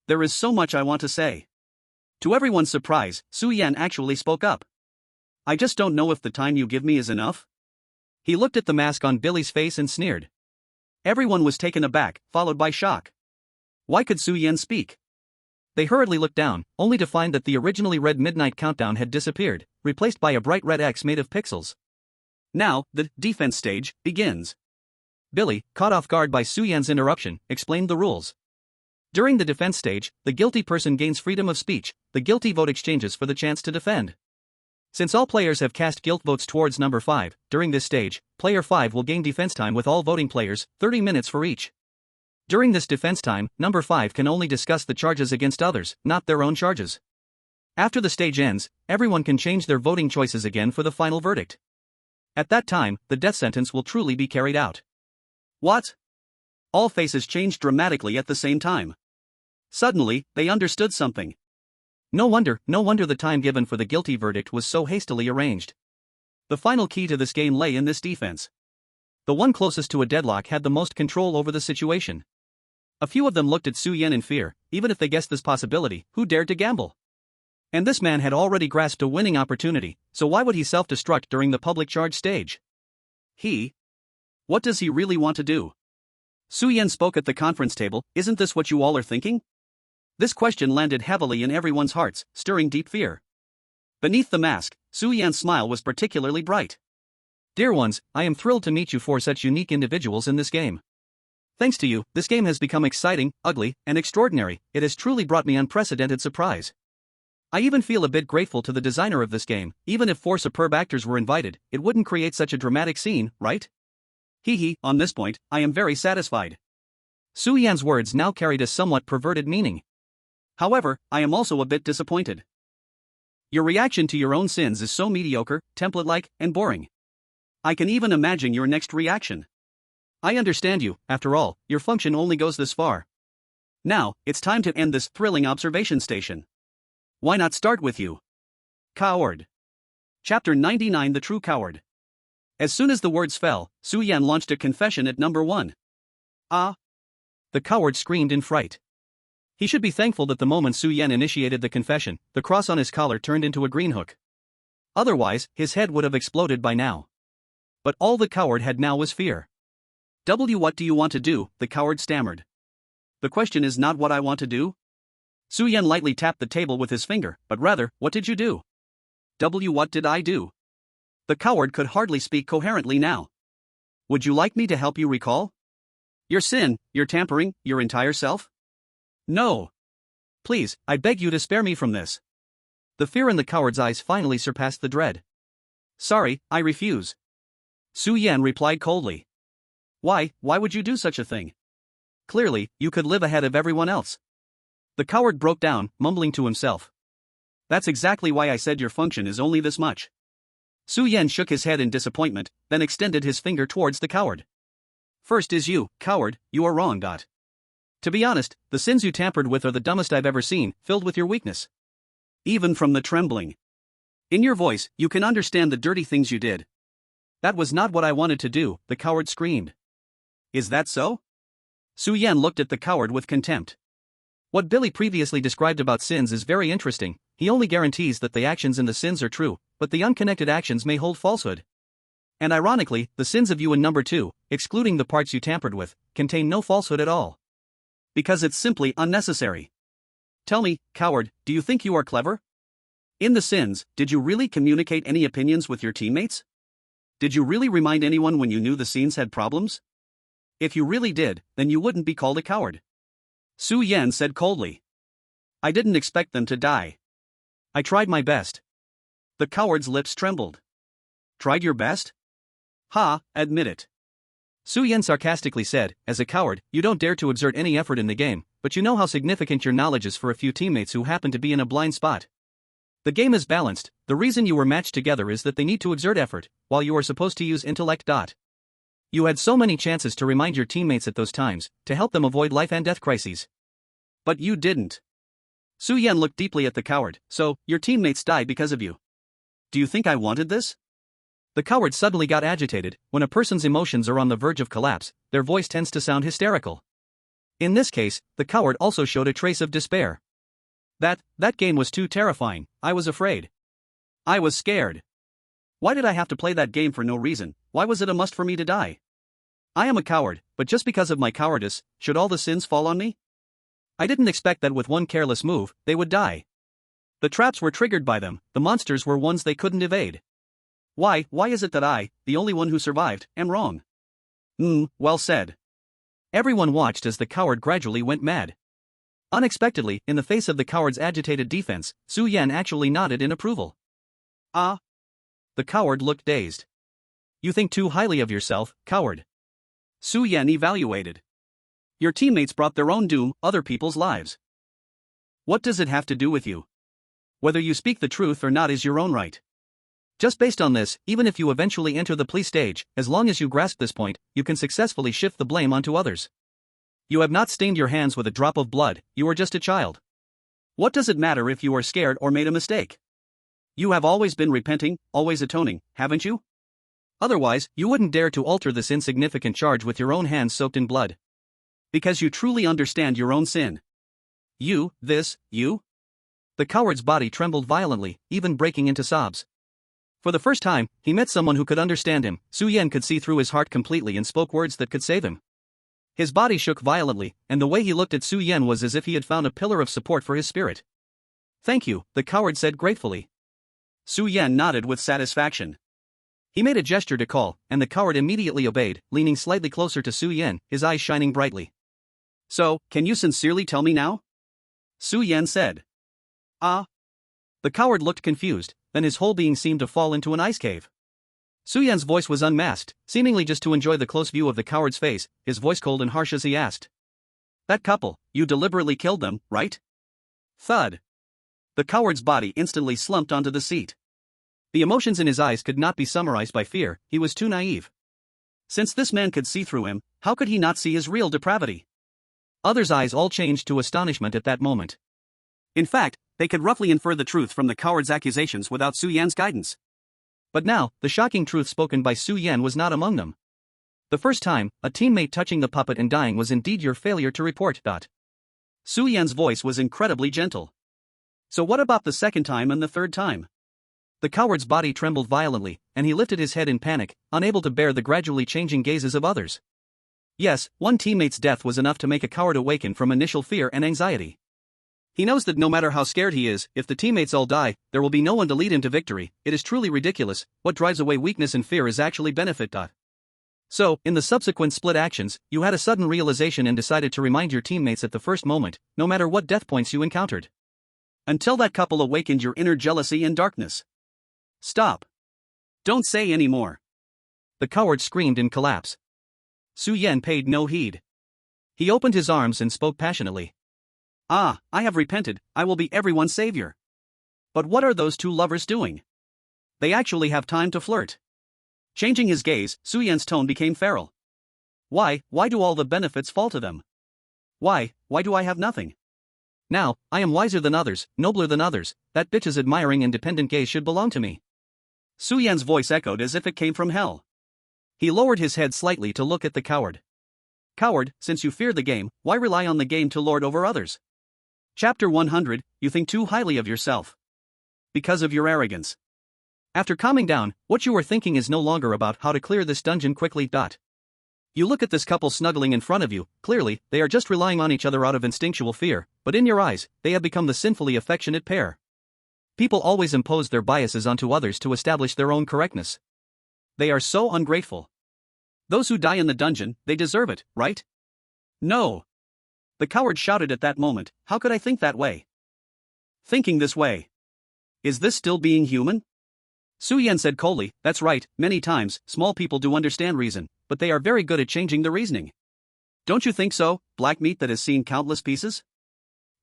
Speaker 1: There is so much I want to say. To everyone's surprise, Su-Yan actually spoke up. I just don't know if the time you give me is enough. He looked at the mask on Billy's face and sneered. Everyone was taken aback, followed by shock. Why could Su-Yan speak? They hurriedly looked down, only to find that the originally red midnight countdown had disappeared, replaced by a bright red X made of pixels. Now, the defense stage begins. Billy, caught off guard by Su-Yan's interruption, explained the rules. During the defense stage, the guilty person gains freedom of speech. The guilty vote exchanges for the chance to defend. Since all players have cast guilt votes towards number 5, during this stage, player 5 will gain defense time with all voting players, 30 minutes for each. During this defense time, number 5 can only discuss the charges against others, not their own charges. After the stage ends, everyone can change their voting choices again for the final verdict. At that time, the death sentence will truly be carried out. What? All faces changed dramatically at the same time. Suddenly, they understood something. No wonder the time given for the guilty verdict was so hastily arranged. The final key to this game lay in this defense. The one closest to a deadlock had the most control over the situation. A few of them looked at Su-Yan in fear. Even if they guessed this possibility, who dared to gamble? And this man had already grasped a winning opportunity, so why would he self-destruct during the public charge stage? What does he really want to do? Su-Yan spoke at the conference table. Isn't this what you all are thinking? This question landed heavily in everyone's hearts, stirring deep fear. Beneath the mask, Su-Yan's smile was particularly bright. Dear ones, I am thrilled to meet you four such unique individuals in this game. Thanks to you, this game has become exciting, ugly, and extraordinary. It has truly brought me unprecedented surprise. I even feel a bit grateful to the designer of this game. Even if 4 superb actors were invited, it wouldn't create such a dramatic scene, right? On this point, I am very satisfied. Su-Yan's words now carried a somewhat perverted meaning. However, I am also a bit disappointed. Your reaction to your own sins is so mediocre, template-like, and boring. I can even imagine your next reaction. I understand you. After all, your function only goes this far. Now, it's time to end this thrilling observation station. Why not start with you? Coward. Chapter 99, The True Coward. As soon as the words fell, Su-Yan launched a confession at number 1. Ah! The coward screamed in fright. He should be thankful that the moment Su-Yan initiated the confession, the cross on his collar turned into a green hook. Otherwise, his head would have exploded by now. But all the coward had now was fear. What do you want to do? The coward stammered. The question is not what I want to do. Su-Yan lightly tapped the table with his finger, but rather, what did you do? What did I do? The coward could hardly speak coherently now. Would you like me to help you recall? Your sin, your tampering, your entire self? No. Please, I beg you to spare me from this. The fear in the coward's eyes finally surpassed the dread. Sorry, I refuse. Su-Yan replied coldly. Why would you do such a thing? Clearly, you could live ahead of everyone else. The coward broke down, mumbling to himself. That's exactly why I said your function is only this much. Su-Yan shook his head in disappointment, then extended his finger towards the coward. First is you, coward, you are wrong. To be honest, the sins you tampered with are the dumbest I've ever seen, filled with your weakness. Even from the trembling in your voice, you can understand the dirty things you did. That was not what I wanted to do, the coward screamed. Is that so? Su-Yan looked at the coward with contempt. What Billy previously described about sins is very interesting. He only guarantees that the actions in the sins are true, but the unconnected actions may hold falsehood. And ironically, the sins of you in number 2, excluding the parts you tampered with, contain no falsehood at all. Because it's simply unnecessary. Tell me, coward, do you think you are clever? In the sins, did you really communicate any opinions with your teammates? Did you really remind anyone when you knew the scenes had problems? If you really did, then you wouldn't be called a coward. Su-Yan said coldly. I didn't expect them to die. I tried my best. The coward's lips trembled. Tried your best? Ha, admit it. Su Yan sarcastically said, as a coward, you don't dare to exert any effort in the game, but you know how significant your knowledge is for a few teammates who happen to be in a blind spot. The game is balanced, the reason you were matched together is that they need to exert effort, while you are supposed to use intellect. You had so many chances to remind your teammates at those times, to help them avoid life and death crises. But you didn't. Su Yan looked deeply at the coward, so, your teammates died because of you. Do you think I wanted this? The coward suddenly got agitated. When a person's emotions are on the verge of collapse, their voice tends to sound hysterical. In this case, the coward also showed a trace of despair. That game was too terrifying, I was afraid. I was scared. Why did I have to play that game for no reason? Why was it a must for me to die? I am a coward, but just because of my cowardice, should all the sins fall on me? I didn't expect that with one careless move, they would die. The traps were triggered by them, the monsters were ones they couldn't evade. Why is it that I, the only one who survived, am wrong? Well said. Everyone watched as the coward gradually went mad. Unexpectedly, in the face of the coward's agitated defense, Su Yan actually nodded in approval. Ah. The coward looked dazed. You think too highly of yourself, coward. Su Yan evaluated. Your teammates brought their own doom, other people's lives. What does it have to do with you? Whether you speak the truth or not is your own right. Just based on this, even if you eventually enter the plea stage, as long as you grasp this point, you can successfully shift the blame onto others. You have not stained your hands with a drop of blood, you are just a child. What does it matter if you are scared or made a mistake? You have always been repenting, always atoning, haven't you? Otherwise, you wouldn't dare to alter this insignificant charge with your own hands soaked in blood. Because you truly understand your own sin. You. The coward's body trembled violently, even breaking into sobs. For the first time, he met someone who could understand him. Su Yan could see through his heart completely and spoke words that could save him. His body shook violently, and the way he looked at Su Yan was as if he had found a pillar of support for his spirit. Thank you, the coward said gratefully. Su Yan nodded with satisfaction. He made a gesture to call, and the coward immediately obeyed, leaning slightly closer to Su Yan, his eyes shining brightly. So, can you sincerely tell me now? Su Yan said. Ah. The coward looked confused, then his whole being seemed to fall into an ice cave. Su Yan's voice was unmasked, seemingly just to enjoy the close view of the coward's face, his voice cold and harsh as he asked. That couple, you deliberately killed them, right? Thud. The coward's body instantly slumped onto the seat. The emotions in his eyes could not be summarized by fear, he was too naive. Since this man could see through him, how could he not see his real depravity? Others' eyes all changed to astonishment at that moment. In fact, they could roughly infer the truth from the coward's accusations without Su Yan's guidance. But now, the shocking truth spoken by Su Yan was not among them. The first time, a teammate touching the puppet and dying was indeed your failure to report. Su Yan's voice was incredibly gentle. So what about the second time and the third time? The coward's body trembled violently, and he lifted his head in panic, unable to bear the gradually changing gazes of others. Yes, one teammate's death was enough to make a coward awaken from initial fear and anxiety. He knows that no matter how scared he is, if the teammates all die, there will be no one to lead him to victory. It is truly ridiculous. What drives away weakness and fear is actually benefit. So, in the subsequent split actions, you had a sudden realization and decided to remind your teammates at the first moment, no matter what death points you encountered. Until that couple awakened your inner jealousy and darkness. Stop. Don't say any more. The coward screamed in collapse. Su Yan paid no heed. He opened his arms and spoke passionately. Ah, I have repented, I will be everyone's savior. But what are those two lovers doing? They actually have time to flirt. Changing his gaze, Su Yan's tone became feral. Why do all the benefits fall to them? Why do I have nothing? Now, I am wiser than others, nobler than others, that bitch's admiring and dependent gaze should belong to me. Su Yan's voice echoed as if it came from hell. He lowered his head slightly to look at the coward. Coward, since you fear the game, why rely on the game to lord over others? Chapter 100, you think too highly of yourself. Because of your arrogance. After calming down, what you are thinking is no longer about how to clear this dungeon quickly. You look at this couple snuggling in front of you, clearly, they are just relying on each other out of instinctual fear, but in your eyes, they have become the sinfully affectionate pair. People always impose their biases onto others to establish their own correctness. They are so ungrateful. Those who die in the dungeon, they deserve it, right? No. The coward shouted at that moment, how could I think that way? Thinking this way.
Speaker 2: Is this still being human? Su Yan said coldly, that's right, many times, small people do understand reason, but they are very good at changing the reasoning. Don't you think so, black meat that has seen countless pieces?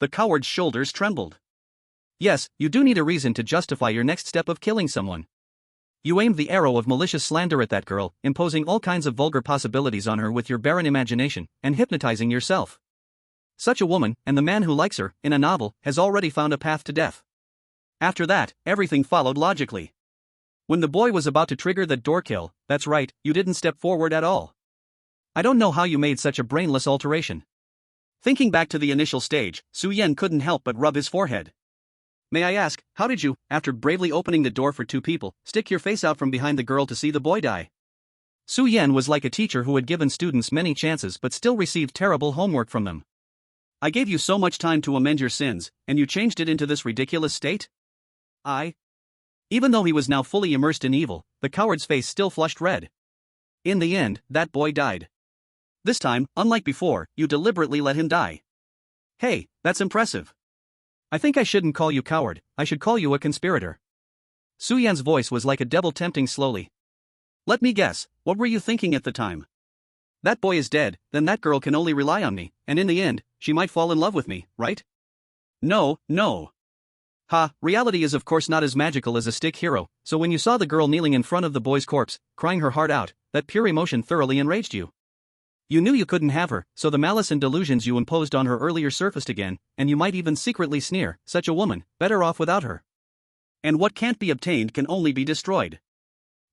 Speaker 2: The coward's shoulders trembled. Yes, you do need a reason to justify your next step of killing someone. You aimed the arrow of malicious slander at that girl, imposing all kinds of vulgar possibilities on her with your barren imagination, and hypnotizing yourself. Such a woman, and the man who likes her, in a novel, has already found a path to death. After that, everything followed logically. When the boy was about to trigger that door kill, that's right, you didn't step forward at all. I don't know how you made such a brainless alteration. Thinking back to the initial stage, Su Yan couldn't help but rub his forehead. May I ask, how did you, after bravely opening the door for two people, stick your face out from behind the girl to see the boy die? Su Yan was like a teacher who had given students many chances but still received terrible homework from them. I gave you so much time to amend your sins, and you changed it into this ridiculous state? Even though he was now fully immersed in evil, the coward's face still flushed red. In the end, that boy died. This time, unlike before, you deliberately let him die. Hey, that's impressive. I think I shouldn't call you coward, I should call you a conspirator. Su Yan's voice was like a devil tempting slowly. Let me guess, what were you thinking at the time? That boy is dead, then that girl can only rely on me, and in the end, she might fall in love with me, right? No. Reality is of course not as magical as a stick hero, so when you saw the girl kneeling in front of the boy's corpse, crying her heart out, that pure emotion thoroughly enraged you. You knew you couldn't have her, so the malice and delusions you imposed on her earlier surfaced again, and you might even secretly sneer, such a woman, better off without her. And what can't be obtained can only be destroyed.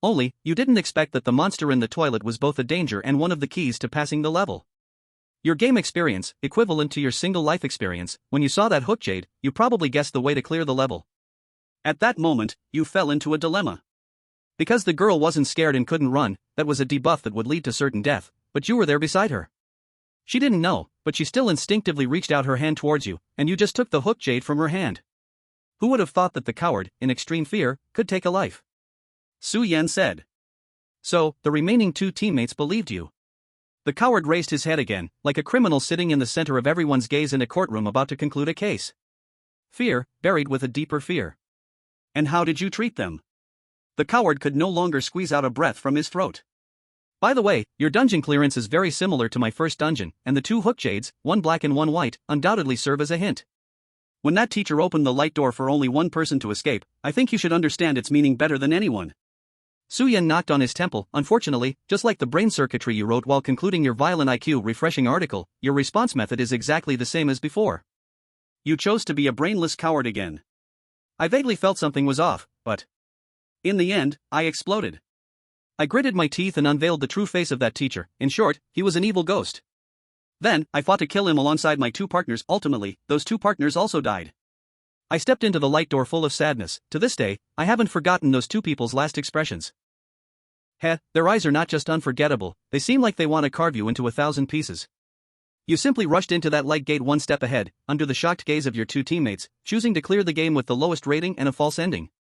Speaker 2: Only, you didn't expect that the monster in the toilet was both a danger and one of the keys to passing the level. Your game experience, equivalent to your single life experience, when you saw that hook jade, you probably guessed the way to clear the level. At that moment, you fell into a dilemma. Because the girl wasn't scared and couldn't run, that was a debuff that would lead to certain death, but you were there beside her. She didn't know, but she still instinctively reached out her hand towards you, and you just took the hook jade from her hand. Who would have thought that the coward, in extreme fear, could take a life? Su Yan said. So, the remaining two teammates believed you. The coward raised his head again, like a criminal sitting in the center of everyone's gaze in a courtroom about to conclude a case. Fear, buried with a deeper fear. And how did you treat them? The coward could no longer squeeze out a breath from his throat. By the way, your dungeon clearance is very similar to my first dungeon, and the two hook jades, one black and one white, undoubtedly serve as a hint. When that teacher opened the light door for only one person to escape, I think you should understand its meaning better than anyone. Su Yan knocked on his temple. Unfortunately, just like the brain circuitry you wrote while concluding your violent IQ refreshing article, your response method is exactly the same as before. You chose to be a brainless coward again. I vaguely felt something was off, but in the end, I exploded. I gritted my teeth and unveiled the true face of that teacher. In short, he was an evil ghost. Then, I fought to kill him alongside my two partners. Ultimately, those two partners also died. I stepped into the light door full of sadness. To this day, I haven't forgotten those two people's last expressions. Their eyes are not just unforgettable, they seem like they want to carve you into 1,000 pieces. You simply rushed into that light gate one step ahead, under the shocked gaze of your two teammates, choosing to clear the game with the lowest rating and a false ending.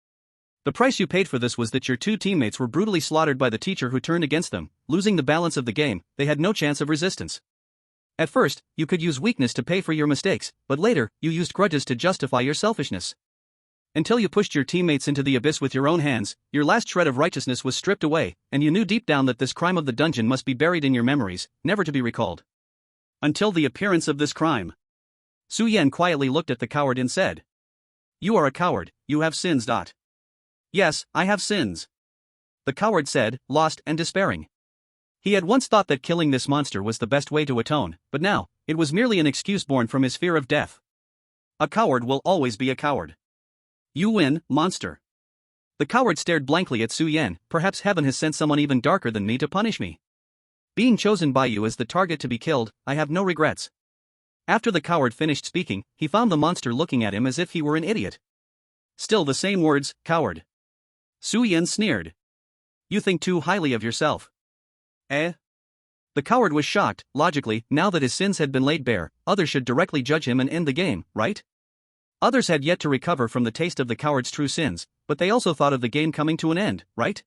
Speaker 2: The price you paid for this was that your two teammates were brutally slaughtered by the teacher who turned against them. Losing the balance of the game, they had no chance of resistance. At first, you could use weakness to pay for your mistakes, but later, you used grudges to justify your selfishness. Until you pushed your teammates into the abyss with your own hands, your last shred of righteousness was stripped away, and you knew deep down that this crime of the dungeon must be buried in your memories, never to be recalled. Until the appearance of this crime. Su Yan quietly looked at the coward and said, "You are a coward, you have sins. Yes, I have sins." The coward said, lost and despairing. He had once thought that killing this monster was the best way to atone, but now, it was merely an excuse born from his fear of death. A coward will always be a coward. You win, monster. The coward stared blankly at Su Yan. Perhaps heaven has sent someone even darker than me to punish me. Being chosen by you as the target to be killed, I have no regrets. After the coward finished speaking, he found the monster looking at him as if he were an idiot. Still the same words, coward. Su Yan sneered. You think too highly of yourself. The coward was shocked. Logically, now that his sins had been laid bare, others should directly judge him and end the game, right? Others had yet to recover from the taste of the coward's true sins, but they also thought of the game coming to an end, right?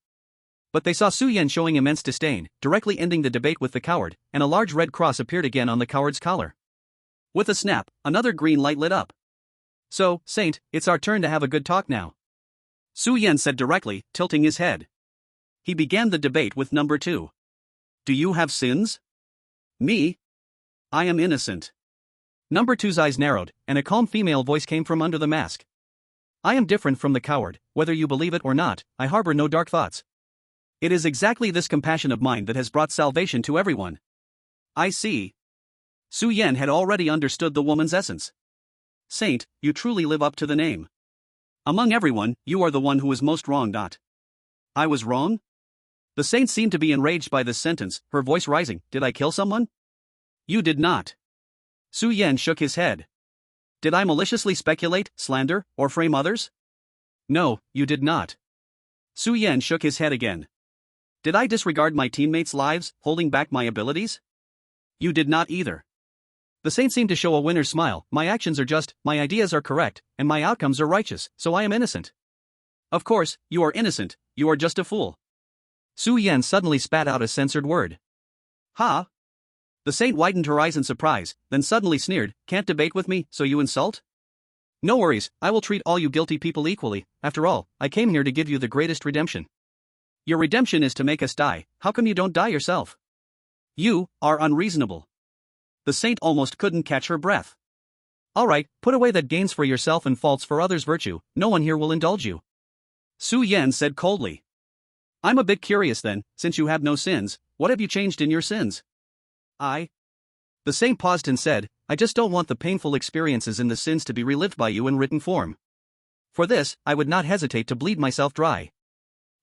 Speaker 2: But they saw Su Yan showing immense disdain, directly ending the debate with the coward, and a large red cross appeared again on the coward's collar. With a snap, another green light lit up. So, Saint, it's our turn to have a good talk now. Su Yan said directly, tilting his head. He began the debate with number 2. Do you have sins? Me? I am innocent.
Speaker 1: Number 2's eyes narrowed, and a calm female voice came from under the mask. I am different from the coward, whether you believe it or not, I harbor no dark thoughts.
Speaker 2: It is exactly this compassion of mine that has brought salvation to everyone. I see. Su Yan had already understood the woman's essence. Saint, you truly live up to the name. Among everyone, you are the one who is most wrong. I was wrong? The saint seemed to be enraged by this sentence, her voice rising. Did I kill someone? You did not. Su Yan shook his head. Did I maliciously speculate, slander, or frame others?
Speaker 1: No, you did not.
Speaker 2: Su Yan shook his head again. Did I disregard my teammates' lives, holding back my abilities? You did not either.
Speaker 1: The saint seemed to show a winner's smile. My actions are just, my ideas are correct, and my outcomes are righteous, so I am innocent.
Speaker 2: Of course, you are innocent, you are just a fool.
Speaker 1: Su Yan suddenly spat out a censored word.
Speaker 2: Ha! The saint widened her eyes in surprise, then suddenly sneered, can't debate with me, so you insult?
Speaker 1: No worries, I will treat all you guilty people equally. After all, I came here to give you the greatest redemption.
Speaker 2: Your redemption is to make us die. How come you don't die yourself? You are unreasonable. The saint almost couldn't catch her breath.
Speaker 1: All right, put away that gains for yourself and faults for others virtue. No one here will indulge you.
Speaker 2: Su Yan said coldly. I'm a bit curious then, since you have no sins, what have you changed in your sins?
Speaker 1: The saint paused and said, I just don't want the painful experiences in the sins to be relived by you in written form. For this, I would not hesitate to bleed myself dry.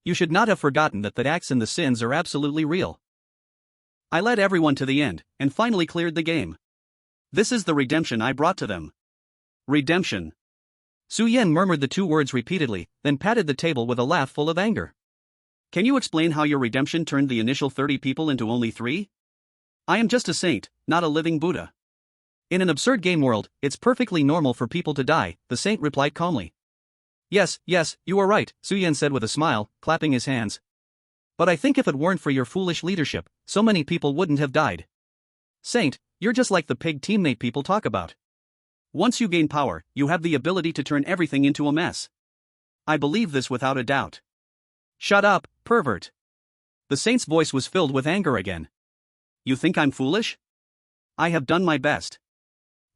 Speaker 1: You should not have forgotten that the acts and the sins are absolutely real.
Speaker 2: I led everyone to the end, and finally cleared the game. This is the redemption I brought to them. Redemption.
Speaker 1: Su Yan murmured the 2 words repeatedly, then patted the table with a laugh full of anger.
Speaker 2: Can you explain how your redemption turned the initial 30 people into only 3? I am just a saint, not a living Buddha.
Speaker 1: In an absurd game world, it's perfectly normal for people to die, the saint replied calmly. Yes, you are right, Su Yan said with a smile, clapping his hands. But I think if it weren't for your foolish leadership, so many people wouldn't have died. Saint, you're just like the pig teammate people talk about.
Speaker 2: Once you gain power, you have the ability to turn everything into a mess. I believe this without a doubt.
Speaker 1: Shut up, pervert. The saint's voice was filled with anger again.
Speaker 2: You think I'm foolish? I have done my best.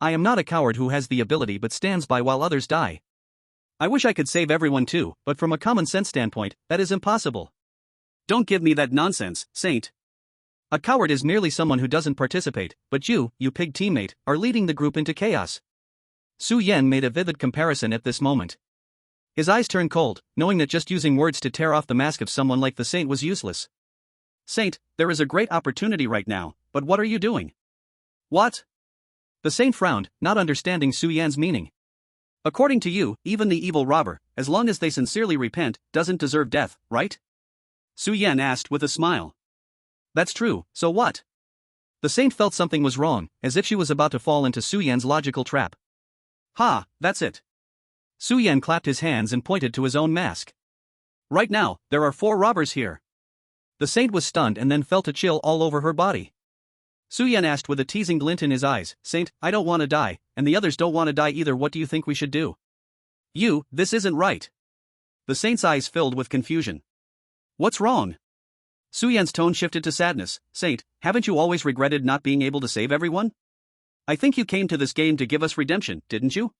Speaker 1: I am not a coward who has the ability but stands by while others die. I wish I could save everyone too, but from a common sense standpoint, that is impossible.
Speaker 2: Don't give me that nonsense, Saint.
Speaker 1: A coward is merely someone who doesn't participate, but you pig teammate, are leading the group into chaos. Su Yan made a vivid comparison at this moment. His eyes turned cold, knowing that just using words to tear off the mask of someone like the saint was useless.
Speaker 2: Saint, there is a great opportunity right now, but what are you doing? What?
Speaker 1: The saint frowned, not understanding Su Yan's meaning.
Speaker 2: According to you, even the evil robber, as long as they sincerely repent, doesn't deserve death, right? Su Yan asked with a smile.
Speaker 1: That's true, so what? The saint felt something was wrong, as if she was about to fall into Su Yan's logical trap.
Speaker 2: Ha, that's it.
Speaker 1: Su Yan clapped his hands and pointed to his own mask.
Speaker 2: Right now, there are 4 robbers here.
Speaker 1: The saint was stunned and then felt a chill all over her body.
Speaker 2: Su Yan asked with a teasing glint in his eyes, Saint, I don't want to die, and the others don't want to die either. What do you think we should do? This isn't right. The saint's eyes filled with confusion. What's wrong? Su Yan's tone shifted to sadness. Saint, haven't you always regretted not being able to save everyone? I think you came to this game to give us redemption, didn't you?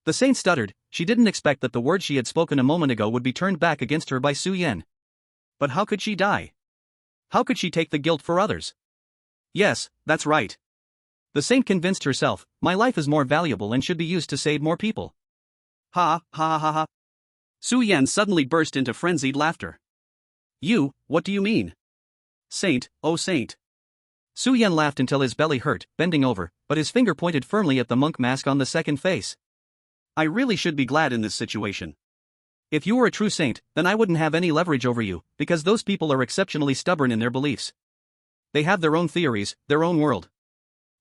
Speaker 1: The saint stuttered. She didn't expect that the words she had spoken a moment ago would be turned back against her by Su Yan.
Speaker 2: But how could she die? How could she take the guilt for others? Yes, that's right.
Speaker 1: The saint convinced herself, my life is more valuable and should be used to save more people.
Speaker 2: Ha, ha, ha, ha. Su Yan suddenly burst into frenzied laughter. What do you mean? Saint, oh saint.
Speaker 1: Su Yan laughed until his belly hurt, bending over, but his finger pointed firmly at the monk mask on the second face.
Speaker 2: I really should be glad in this situation.
Speaker 1: If you were a true saint, then I wouldn't have any leverage over you, because those people are exceptionally stubborn in their beliefs. They have their own theories, their own world.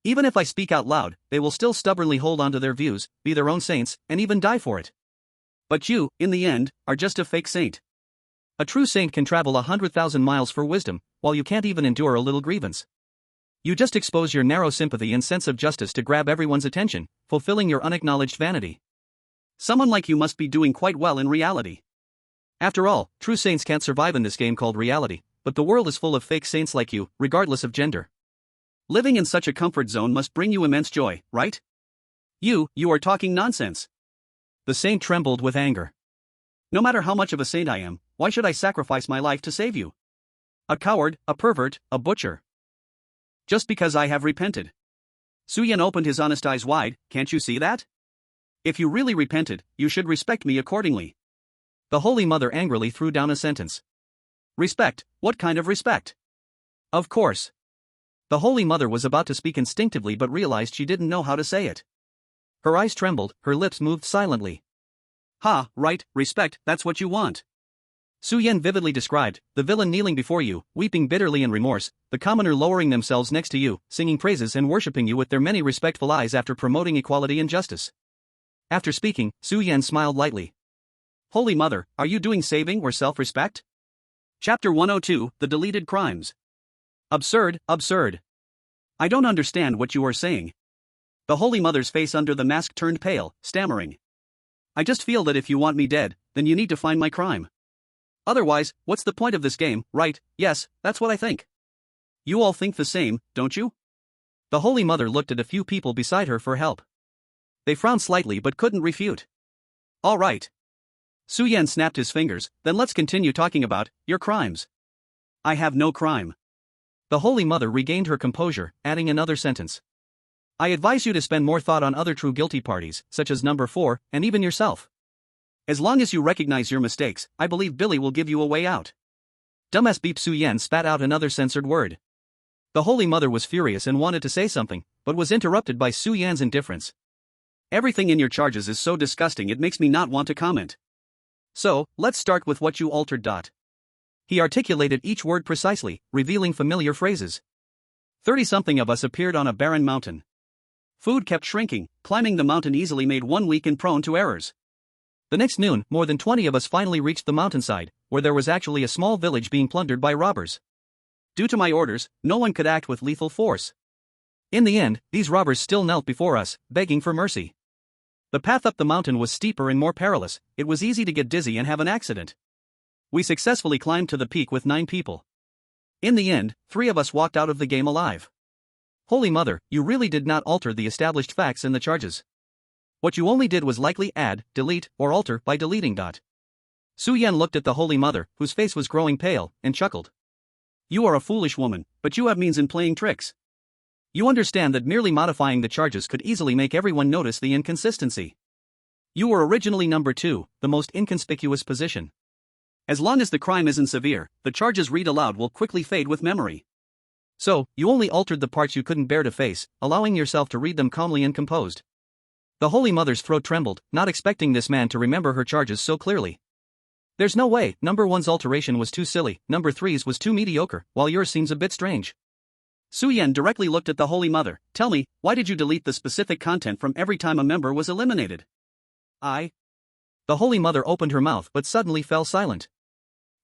Speaker 1: Even if I speak out loud, they will still stubbornly hold on to their views, be their own saints, and even die for it.
Speaker 2: But you, in the end, are just a fake saint.
Speaker 1: A true saint can travel 100,000 miles for wisdom, while you can't even endure a little grievance. You just expose your narrow sympathy and sense of justice to grab everyone's attention, fulfilling your unacknowledged vanity.
Speaker 2: Someone like you must be doing quite well in reality. After all, true saints can't survive in this game called reality, but the world is full of fake saints like you, regardless of gender.
Speaker 1: Living in such a comfort zone must bring you immense joy, right? You are talking nonsense.
Speaker 2: The saint trembled with anger.
Speaker 1: No matter how much of a saint I am, why should I sacrifice my life to save you? A coward, a pervert, a butcher. Just because I have repented. Suyen opened his honest eyes wide, can't you see that? If you really repented, you should respect me accordingly.
Speaker 2: The Holy Mother angrily threw down a sentence.
Speaker 1: Respect, what kind of respect?
Speaker 2: Of course. The Holy Mother was about to speak instinctively but realized she didn't know how to say it. Her eyes trembled, her lips moved silently.
Speaker 1: Ha, right, respect, that's what you want.
Speaker 2: Suyen vividly described, the villain kneeling before you, weeping bitterly in remorse, the commoner lowering themselves next to you, singing praises and worshipping you with their many respectful eyes after promoting equality and justice. After speaking, Suyen smiled lightly.
Speaker 1: Holy Mother, are you doing saving or self-respect? Chapter 102, The Deleted Crimes. Absurd, absurd. I don't understand what you are saying. The Holy Mother's face under the mask turned pale, stammering. I just feel that if you want me dead, then you need to find my crime. Otherwise, what's the point of this game, right? Yes, that's what I think. You all think the same, don't you?
Speaker 2: The Holy Mother looked at a few people beside her for help. They frowned slightly but couldn't refute.
Speaker 1: All right. Suyen snapped his fingers, then let's continue talking about your crimes. I have no crime.
Speaker 2: The Holy Mother regained her composure, adding another sentence. I advise you to spend more thought on other true guilty parties, such as number 4, and even yourself.
Speaker 1: As long as you recognize your mistakes, I believe Billy will give you a way out.
Speaker 2: Dumbass Beep Suyen spat out another censored word. The Holy Mother was furious and wanted to say something, but was interrupted by Suyen's indifference.
Speaker 1: Everything in your charges is so disgusting it makes me not want to comment. So, let's start with what you altered.
Speaker 2: He articulated each word precisely, revealing familiar phrases.
Speaker 1: 30-something of us appeared on a barren mountain. Food kept shrinking, climbing the mountain easily made one weak and prone to errors.
Speaker 2: The next noon, more than 20 of us finally reached the mountainside, where there was actually a small village being plundered by robbers.
Speaker 1: Due to my orders, no one could act with lethal force.
Speaker 2: In the end, these robbers still knelt before us, begging for mercy. The path up the mountain was steeper and more perilous, it was easy to get dizzy and have an accident.
Speaker 1: We successfully climbed to the peak with 9 people. In the end, 3 of us walked out of the game alive.
Speaker 2: Holy Mother, you really did not alter the established facts in the charges. What you only did was likely add, delete, or alter by deleting.
Speaker 1: Suyen looked at the Holy Mother, whose face was growing pale, and chuckled. You are a foolish woman, but you have means in playing tricks. You understand that merely modifying the charges could easily make everyone notice the inconsistency. You were originally number 2, the most inconspicuous position. As long as the crime isn't severe, the charges read aloud will quickly fade with memory.
Speaker 2: So, you only altered the parts you couldn't bear to face, allowing yourself to read them calmly and composed. The Holy Mother's throat trembled, not expecting this man to remember her charges so clearly. There's no way, number 1's alteration was too silly, number 3's was too mediocre, while yours seems a bit strange.
Speaker 1: Suyen directly looked at the Holy Mother. Tell me, why did you delete the specific content from every time a member was eliminated?
Speaker 2: The Holy Mother opened her mouth but suddenly fell silent.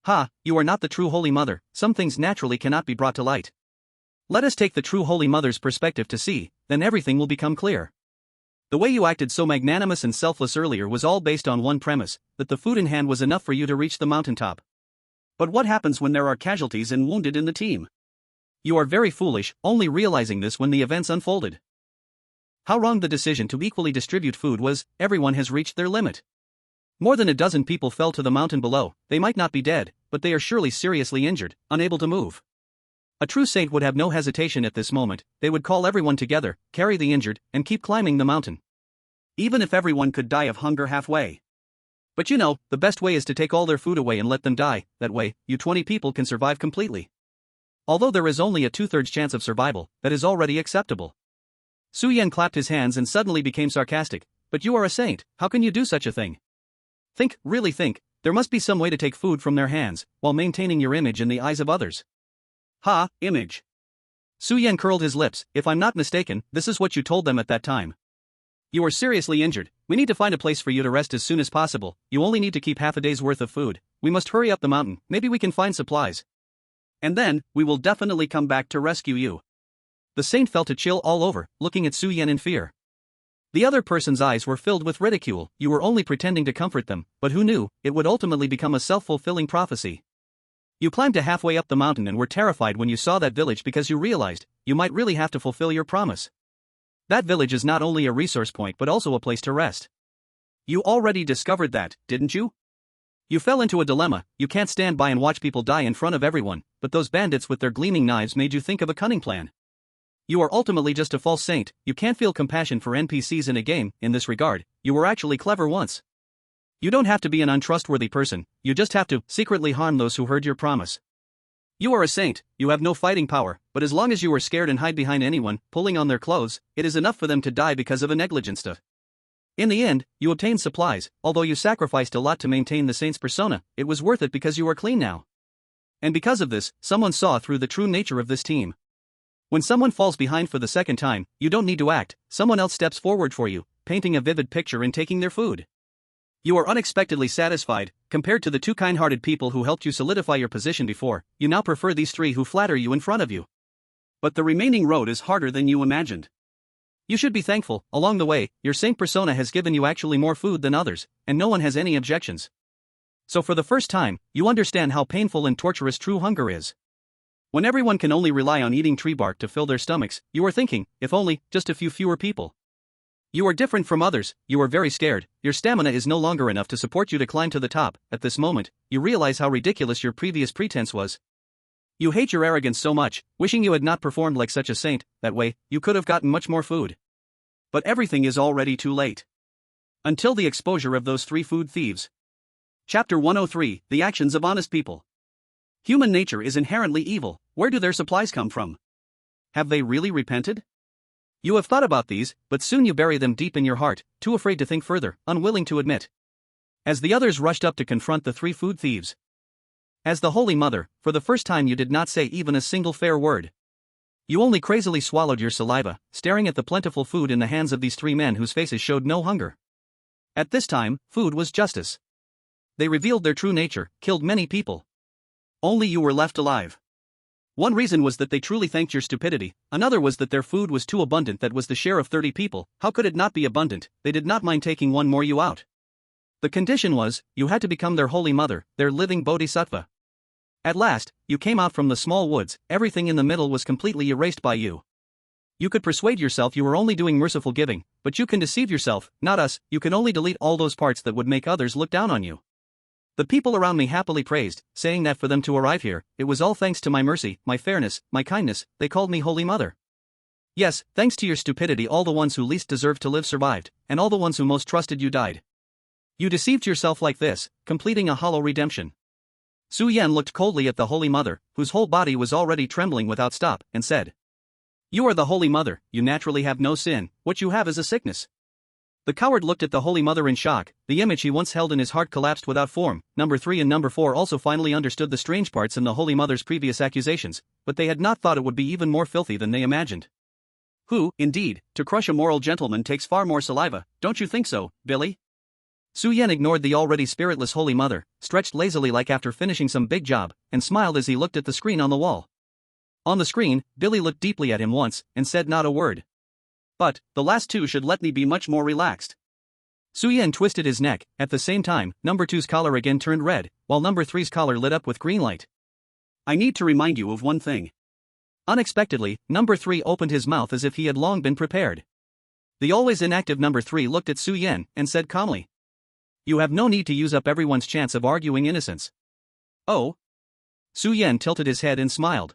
Speaker 2: Ha, you are not the true Holy Mother, some things naturally cannot be brought to light. Let us take the true Holy Mother's perspective to see, then everything will become clear. The way you acted so magnanimous and selfless earlier was all based on one premise, that the food in hand was enough for you to reach the mountaintop.
Speaker 1: But what happens when there are casualties and wounded in the team?
Speaker 2: You are very foolish, only realizing this when the events unfolded. How wrong the decision to equally distribute food was, everyone has reached their limit. More than a dozen people fell to the mountain below, they might not be dead, but they are surely seriously injured, unable to move. A true saint would have no hesitation at this moment, they would call everyone together, carry the injured, and keep climbing the mountain.
Speaker 1: Even if everyone could die of hunger halfway.
Speaker 2: But you know, the best way is to take all their food away and let them die, that way, you 20 people can survive completely. Although there is only a 2/3 chance of survival, that is already acceptable. Suyen clapped his hands and suddenly became sarcastic, but you are a saint, how can you do such a thing? Think, really think, there must be some way to take food from their hands, while maintaining your image in the eyes of others.
Speaker 1: Ha, image.
Speaker 2: Suyen curled his lips, if I'm not mistaken, this is what you told them at that time. You are seriously injured, we need to find a place for you to rest as soon as possible, you only need to keep half a day's worth of food, we must hurry up the mountain, maybe we can find supplies.
Speaker 1: And then, we will definitely come back to rescue you.
Speaker 2: The saint felt a chill all over, looking at Suyen in fear. The other person's eyes were filled with ridicule. You were only pretending to comfort them, but who knew, it would ultimately become a self-fulfilling prophecy. You climbed to halfway up the mountain and were terrified when you saw that village because you realized, you might really have to fulfill your promise. That village is not only a resource point but also a place to rest. You already discovered that, didn't you? You fell into a dilemma. You can't stand by and watch people die in front of everyone, but those bandits with their gleaming knives made you think of a cunning plan. You are ultimately just a false saint. You can't feel compassion for NPCs in a game. In this regard, you were actually clever once. You don't have to be an untrustworthy person, you just have to secretly harm those who heard your promise. You are a saint, you have no fighting power, but as long as you are scared and hide behind anyone, pulling on their clothes, it is enough for them to die because of a negligent stuff. In the end, you obtained supplies. Although you sacrificed a lot to maintain the saint's persona, it was worth it because you are clean now. And because of this, someone saw through the true nature of this team. When someone falls behind for the second time, you don't need to act, someone else steps forward for you, painting a vivid picture and taking their food. You are unexpectedly satisfied. Compared to the two kind-hearted people who helped you solidify your position before, you now prefer these three who flatter you in front of you. But the remaining road is harder than you imagined. You should be thankful. Along the way, your saint persona has given you actually more food than others, and no one has any objections. So for the first time, you understand how painful and torturous true hunger is. When everyone can only rely on eating tree bark to fill their stomachs, you are thinking, if only, just a few fewer people. You are different from others, you are very scared, your stamina is no longer enough to support you to climb to the top. At this moment, you realize how ridiculous your previous pretense was. You hate your arrogance so much, wishing you had not performed like such a saint. That way, you could have gotten much more food. But everything is already too late. Until the exposure of those three food thieves. Chapter 103, The Actions of Honest People. Human nature is inherently evil. Where do their supplies come from? Have they really repented? You have thought about these, but soon you bury them deep in your heart, too afraid to think further, unwilling to admit. As the others rushed up to confront the three food thieves. As the Holy Mother, for the first time you did not say even a single fair word. You only crazily swallowed your saliva, staring at the plentiful food in the hands of these three men whose faces showed no hunger. At this time, food was justice. They revealed their true nature, killed many people. Only you were left alive. One reason was that they truly thanked your stupidity, another was that their food was too abundant. That was the share of 30 people, how could it not be abundant? They did not mind taking one more you out. The condition was, you had to become their Holy Mother, their living bodhisattva. At last, you came out from the small woods, everything in the middle was completely erased by you. You could persuade yourself you were only doing merciful giving, but you can deceive yourself, not us. You can only delete all those parts that would make others look down on you. The people around me happily praised, saying that for them to arrive here, it was all thanks to my mercy, my fairness, my kindness. They called me Holy Mother. Yes, thanks to your stupidity all the ones who least deserved to live survived, and all the ones who most trusted you died. You deceived yourself like this, completing a hollow redemption. Su Yan looked coldly at the Holy Mother, whose whole body was already trembling without stop, and said, "You are the Holy Mother, you naturally have no sin, what you have is a sickness." The coward looked at the Holy Mother in shock, the image he once held in his heart collapsed without form. Number 3 and number 4 also finally understood the strange parts in the Holy Mother's previous accusations, but they had not thought it would be even more filthy than they imagined. Who, indeed, to crush a moral gentleman takes far more saliva, don't you think so, Billy? Su Yan ignored the already spiritless Holy Mother, stretched lazily like after finishing some big job, and smiled as he looked at the screen on the wall. On the screen, Billy looked deeply at him once, and said not a word. But, the last two should let me be much more relaxed. Su Yan twisted his neck. At the same time, number 2's collar again turned red, while number 3's collar lit up with green light. I need to remind you of one thing. Unexpectedly, number 3 opened his mouth as if he had long been prepared. The always inactive number 3 looked at Su Yan, and said calmly, "You have no need to use up everyone's chance of arguing innocence." Oh? Su Yan tilted his head and smiled.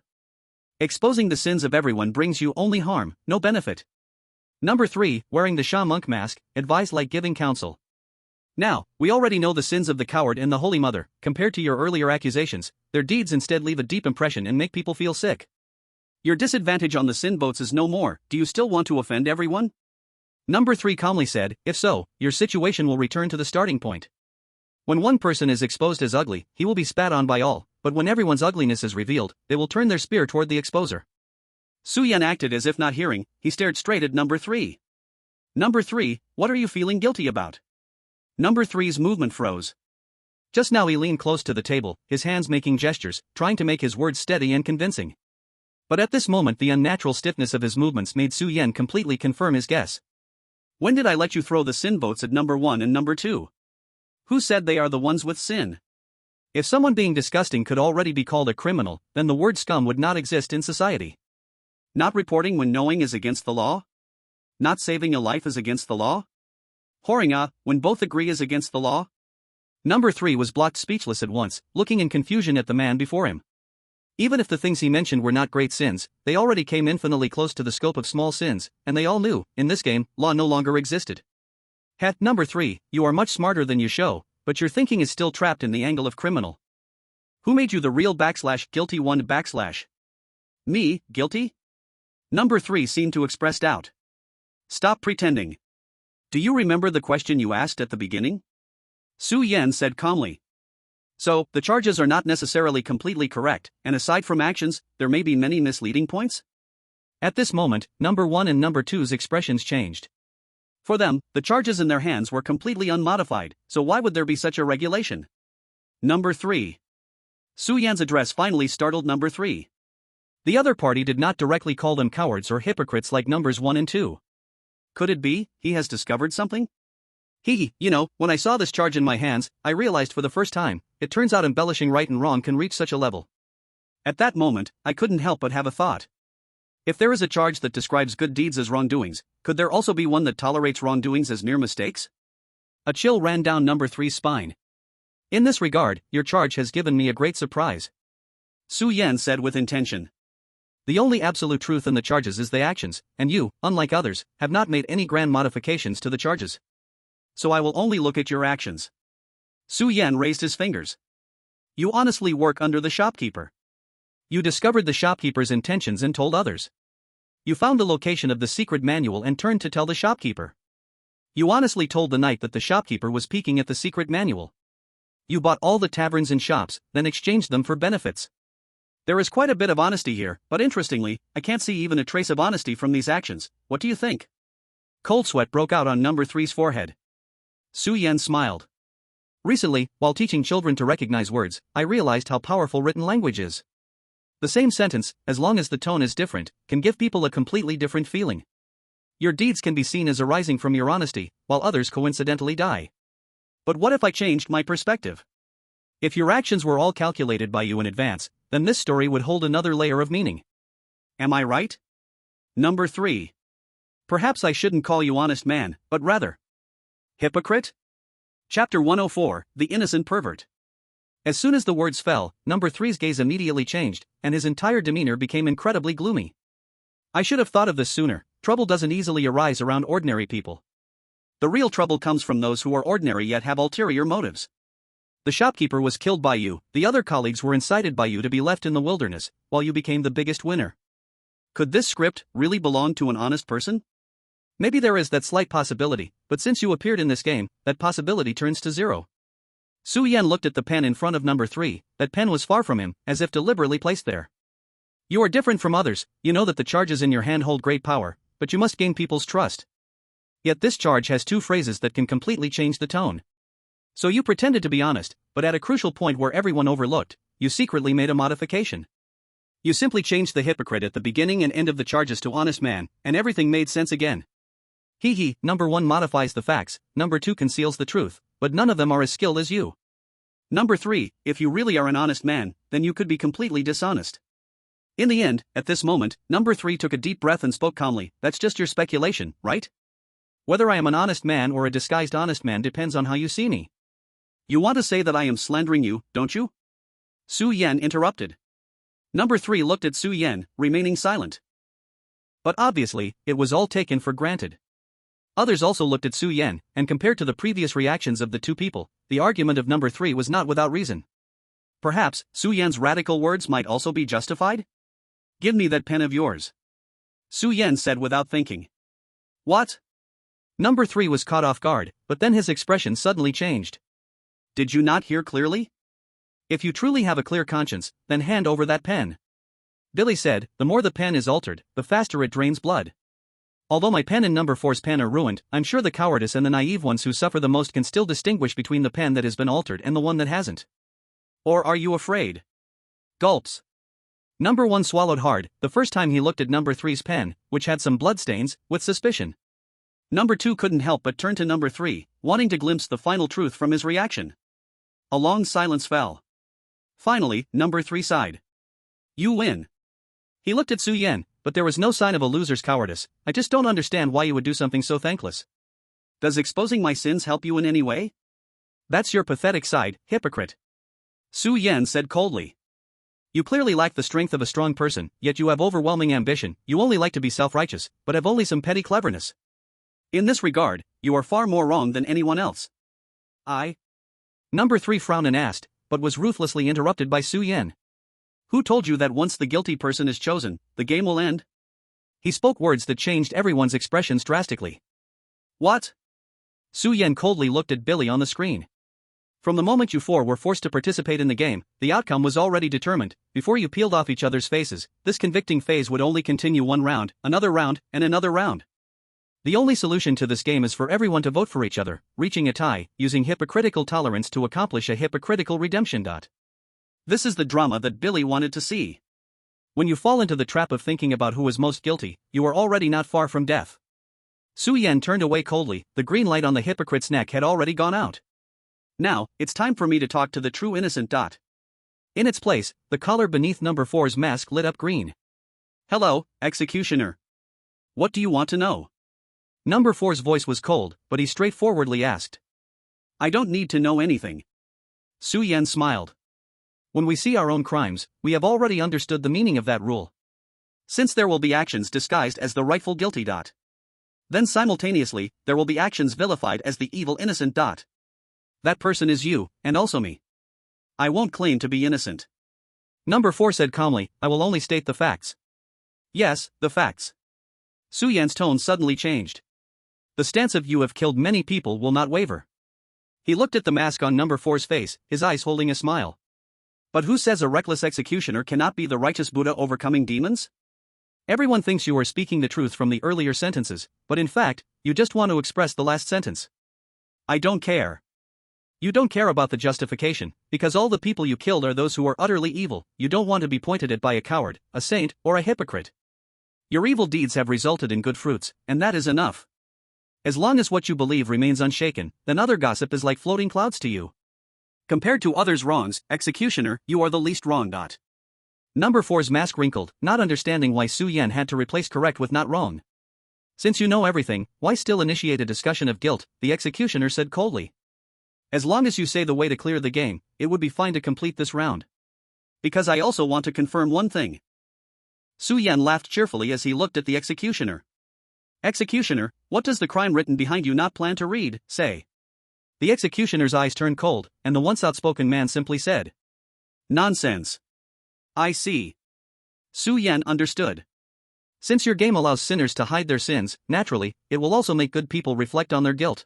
Speaker 2: Exposing the sins of everyone brings you only harm, no benefit. Number 3, wearing the Sha monk mask, advised like giving counsel. Now, we already know the sins of the coward and the Holy Mother. Compared to your earlier accusations, their deeds instead leave a deep impression and make people feel sick. Your disadvantage on the sin boats is no more. Do you still want to offend everyone? Number 3 calmly said, if so, your situation will return to the starting point. When one person is exposed as ugly, he will be spat on by all, but when everyone's ugliness is revealed, they will turn their spear toward the exposer. Su Yan acted as if not hearing, he stared straight at number 3. Number 3, what are you feeling guilty about? Number 3's movement froze. Just now he leaned close to the table, his hands making gestures, trying to make his words steady and convincing. But at this moment the unnatural stiffness of his movements made Su Yan completely confirm his guess.
Speaker 1: When did I let you throw the sin votes at number 1 and number 2? Who said they are the ones with sin?
Speaker 2: If someone being disgusting could already be called a criminal, then the word scum would not exist in society.
Speaker 1: Not reporting when knowing is against the law? Not saving a life is against the law? Whoring when both agree is against the law?
Speaker 2: Number 3 was blocked speechless at once, looking in confusion at the man before him. Even if the things he mentioned were not great sins, they already came infinitely close to the scope of small sins, and they all knew, in this game, law no longer existed. Number 3, you are much smarter than you show, but your thinking is still trapped in the angle of criminal.
Speaker 1: Who made you the real /guilty one /? Me, guilty? Number 3 seemed to express doubt. Stop pretending. Do you remember the question you asked at the beginning? Su Yan said calmly. So, the charges are not necessarily completely correct, and aside from actions, there may be many misleading points?
Speaker 2: At this moment, number 1 and number 2's expressions changed.
Speaker 1: For them, the charges in their hands were completely unmodified, so why would there be such a regulation? Number 3. Su Yan's address finally startled number 3.
Speaker 2: The other party did not directly call them cowards or hypocrites like numbers 1 and 2.
Speaker 1: Could it be, he has discovered something? When I saw this charge in my hands, I realized for the first time, it turns out embellishing right and wrong can reach such a level. At that moment, I couldn't help but have a thought. If there is a charge that describes good deeds as wrongdoings, could there also be one that tolerates wrongdoings as mere mistakes? A chill ran down number 3's spine.
Speaker 2: In this regard, your charge has given me a great surprise.
Speaker 1: Su Yan said with intention.
Speaker 2: The only absolute truth in the charges is the actions, and you, unlike others, have not made any grand modifications to the charges.
Speaker 1: So I will only look at your actions. Su Yan raised his fingers. You honestly work under the shopkeeper.
Speaker 2: You discovered the shopkeeper's intentions and told others. You found the location of the secret manual and turned to tell the shopkeeper. You honestly told the knight that the shopkeeper was peeking at the secret manual. You bought all the taverns and shops, then exchanged them for benefits.
Speaker 1: There is quite a bit of honesty here, but interestingly, I can't see even a trace of honesty from these actions. What do you think?
Speaker 2: Cold sweat broke out on number 3's forehead.
Speaker 1: Su Yan smiled.
Speaker 2: Recently, while teaching children to recognize words, I realized how powerful written language is. The same sentence, as long as the tone is different, can give people a completely different feeling. Your deeds can be seen as arising from your honesty, while others coincidentally die.
Speaker 1: But what if I changed my perspective?
Speaker 2: If your actions were all calculated by you in advance, then this story would hold another layer of meaning.
Speaker 1: Am I right? Number 3. Perhaps I shouldn't call you honest man, but rather hypocrite? Chapter 104, The Innocent Pervert.
Speaker 2: As soon as the words fell, number 3's gaze immediately changed, and his entire demeanor became incredibly gloomy. I should have thought of this sooner. Trouble doesn't easily arise around ordinary people.
Speaker 1: The real trouble comes from those who are ordinary yet have ulterior motives.
Speaker 2: The shopkeeper was killed by you, the other colleagues were incited by you to be left in the wilderness, while you became the biggest winner.
Speaker 1: Could this script really belong to an honest person?
Speaker 2: Maybe there is that slight possibility, but since you appeared in this game, that possibility turns to 0. Su Yan looked at the pen in front of number 3, that pen was far from him, as if deliberately placed there. You are different from others, you know that the charges in your hand hold great power, but you must gain people's trust. Yet this charge has 2 phrases that can completely change the tone. So you pretended to be honest, but at a crucial point where everyone overlooked, you secretly made a modification. You simply changed the hypocrite at the beginning and end of the charges to honest man, and everything made sense again. Number 1 modifies the facts, number 2 conceals the truth, but none of them are as skilled as you.
Speaker 1: Number 3, if you really are an honest man, then you could be completely dishonest. In the end, at this moment, number 3 took a deep breath and spoke calmly. That's just your speculation, right?
Speaker 2: Whether I am an honest man or a disguised honest man depends on how you see me.
Speaker 1: You want to say that I am slandering you, don't you? Su Yan interrupted. Number 3 looked at Su Yan, remaining silent.
Speaker 2: But obviously, it was all taken for granted. Others also looked at Su Yan, and compared to the previous reactions of the 2 people, the argument of number 3 was not without reason.
Speaker 1: Perhaps, Su Yan's radical words might also be justified? Give me that pen of yours. Su Yan said without thinking. What?
Speaker 2: Number 3 was caught off guard, but then his expression suddenly changed.
Speaker 1: Did you not hear clearly?
Speaker 2: If you truly have a clear conscience, then hand over that pen. Billy said, the more the pen is altered, the faster it drains blood. Although my pen and number 4's pen are ruined, I'm sure the cowardice and the naive ones who suffer the most can still distinguish between the pen that has been altered and the one that hasn't.
Speaker 1: Or are you afraid?
Speaker 2: Gulps. Number 1 swallowed hard, the first time he looked at number 3's pen, which had some bloodstains, with suspicion. Number 2 couldn't help but turn to number 3, wanting to glimpse the final truth from his reaction. A long silence fell. Finally, number 3 sighed. You win. He looked at Su Yan, but there was no sign of a loser's cowardice. I just don't understand why you would do something so thankless. Does exposing my sins help you in any way? That's your pathetic side, hypocrite. Su Yan said coldly. You clearly lack the strength of a strong person, yet you have overwhelming ambition. You only like to be self-righteous, but have only some petty cleverness. In this regard, you are far more wrong than anyone else. Number 3 frowned and asked, but was ruthlessly interrupted by Su Yan. Who told you that once the guilty person is chosen, the game will end? He spoke words that changed everyone's expressions drastically. What? Su Yan coldly looked at Billy on the screen. From the moment you four were forced to participate in the game, the outcome was already determined. Before you peeled off each other's faces, this convicting phase would only continue one round, another round, and another round. The only solution to this game is for everyone to vote for each other, reaching a tie, using hypocritical tolerance to accomplish a hypocritical redemption. This is the drama that Billy wanted to see. When you fall into the trap of thinking about who is most guilty, you are already not far from death. Su Yan turned away coldly. The green light on the hypocrite's neck had already gone out. Now, it's time for me to talk to the true innocent. In its place, the collar beneath number 4's mask lit up green. Hello, executioner. What do you want to know? Number 4's voice was cold, but he straightforwardly asked. I don't need to know anything. Su Yan smiled. When we see our own crimes, we have already understood the meaning of that rule. Since there will be actions disguised as the rightful guilty. Then simultaneously, there will be actions vilified as the evil innocent. That person is you, and also me. I won't claim to be innocent. Number 4 said calmly, I will only state the facts. Yes, the facts. Su Yan's tone suddenly changed. The stance of you have killed many people will not waver. He looked at the mask on number 4's face, his eyes holding a smile. But who says a reckless executioner cannot be the righteous Buddha overcoming demons? Everyone thinks you are speaking the truth from the earlier sentences, but in fact, you just want to express the last sentence. I don't care. You don't care about the justification, because all the people you killed are those who are utterly evil. You don't want to be pointed at by a coward, a saint, or a hypocrite. Your evil deeds have resulted in good fruits, and that is enough. As long as what you believe remains unshaken, then other gossip is like floating clouds to you. Compared to others' wrongs, executioner, you are the least wrong. Number 4's mask wrinkled, not understanding why Su Yan had to replace correct with not wrong. Since you know everything, why still initiate a discussion of guilt? The executioner said coldly. As long as you say the way to clear the game, it would be fine to complete this round. Because I also want to confirm one thing. Su Yan laughed cheerfully as he looked at the executioner. Executioner, what does the crime written behind you not plan to read, say? The executioner's eyes turned cold, and the once outspoken man simply said. Nonsense. I see. Su Yan understood. Since your game allows sinners to hide their sins, naturally, it will also make good people reflect on their guilt.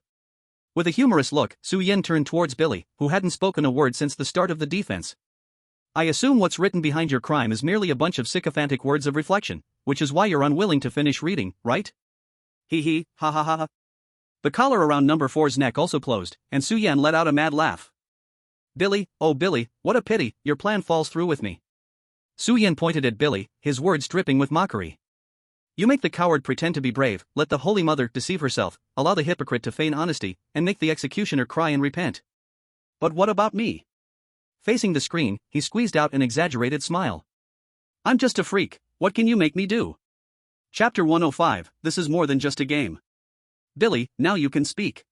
Speaker 2: With a humorous look, Su Yan turned towards Billy, who hadn't spoken a word since the start of the defense. I assume what's written behind your crime is merely a bunch of sycophantic words of reflection, which is why you're unwilling to finish reading, right? Hee, ha ha ha ha. The collar around number 4's neck also closed, and Su Yan let out a mad laugh. Billy, oh Billy, what a pity, your plan falls through with me. Su Yan pointed at Billy, his words dripping with mockery. You make the coward pretend to be brave, let the Holy Mother deceive herself, allow the hypocrite to feign honesty, and make the executioner cry and repent. But what about me? Facing the screen, he squeezed out an exaggerated smile. I'm just a freak, what can you make me do? Chapter 105, this is more than just a game. Billy, now you can speak.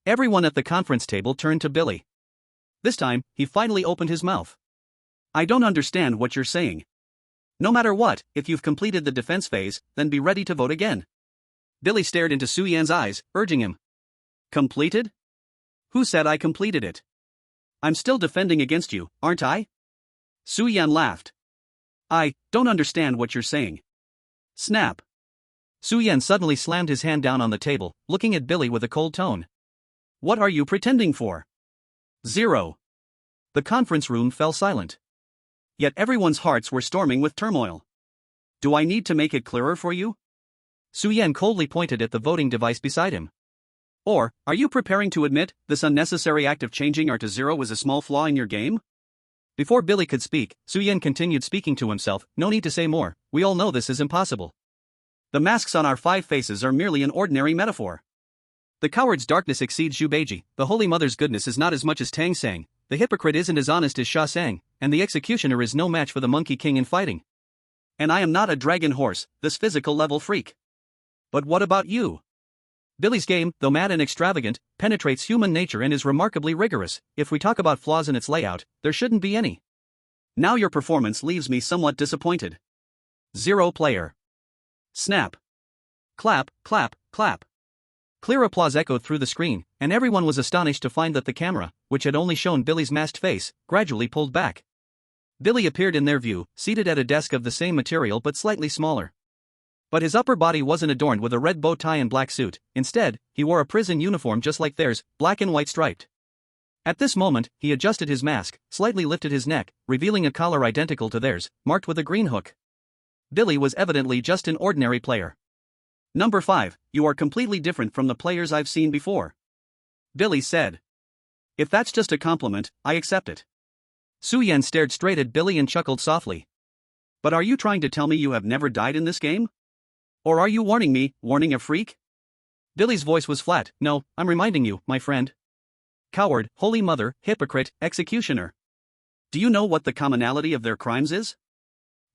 Speaker 2: Everyone at the conference table turned to Billy. This time, he finally opened his mouth. I don't understand what you're saying. No matter what, if you've completed the defense phase, then be ready to vote again. Billy stared into Su Yan's eyes, urging him. Completed? Who said I completed it? I'm still defending against you, aren't I? Su Yan laughed. I don't understand what you're saying. Snap. Su Yan suddenly slammed his hand down on the table, looking at Billy with a cold tone. What are you pretending for? 0. The conference room fell silent. Yet everyone's hearts were storming with turmoil. Do I need to make it clearer for you? Su Yan coldly pointed at the voting device beside him. Or, are you preparing to admit this unnecessary act of changing R to 0 was a small flaw in your game? Before Billy could speak, Su Yan continued speaking to himself, no need to say more, we all know this is impossible.
Speaker 1: The masks on our 5 faces are merely an ordinary metaphor. The coward's darkness exceeds Zhubeiji, the Holy Mother's goodness is not as much as Tang Sang, the hypocrite isn't as honest as Sha Sang, and the executioner is no match for the Monkey King in fighting. And I am not a dragon horse, this physical level freak. But what about you? Billy's game, though mad and extravagant, penetrates human nature and is remarkably rigorous. If we talk about flaws in its layout, there shouldn't be any. Now your performance leaves me somewhat disappointed. 0 player. Snap. Clap, clap, clap. Clear applause echoed through the screen, and everyone was astonished to find that the camera, which had only shown Billy's masked face, gradually pulled back. Billy appeared in their view, seated at a desk of the same material but slightly smaller. But his upper body wasn't adorned with a red bow tie and black suit, instead, he wore a prison uniform just like theirs, black and white striped. At this moment, he adjusted his mask, slightly lifted his neck, revealing a collar identical to theirs, marked with a green hook. Billy was evidently just an ordinary player. Number 5, you are completely different from the players I've seen before. Billy said. If that's just a compliment, I accept it. Su Yan stared straight at Billy and chuckled softly. But are you trying to tell me you have never died in this game? Or are you warning me, warning a freak? Billy's voice was flat. No, I'm reminding you, my friend. Coward, Holy Mother, hypocrite, executioner. Do you know what the commonality of their crimes is?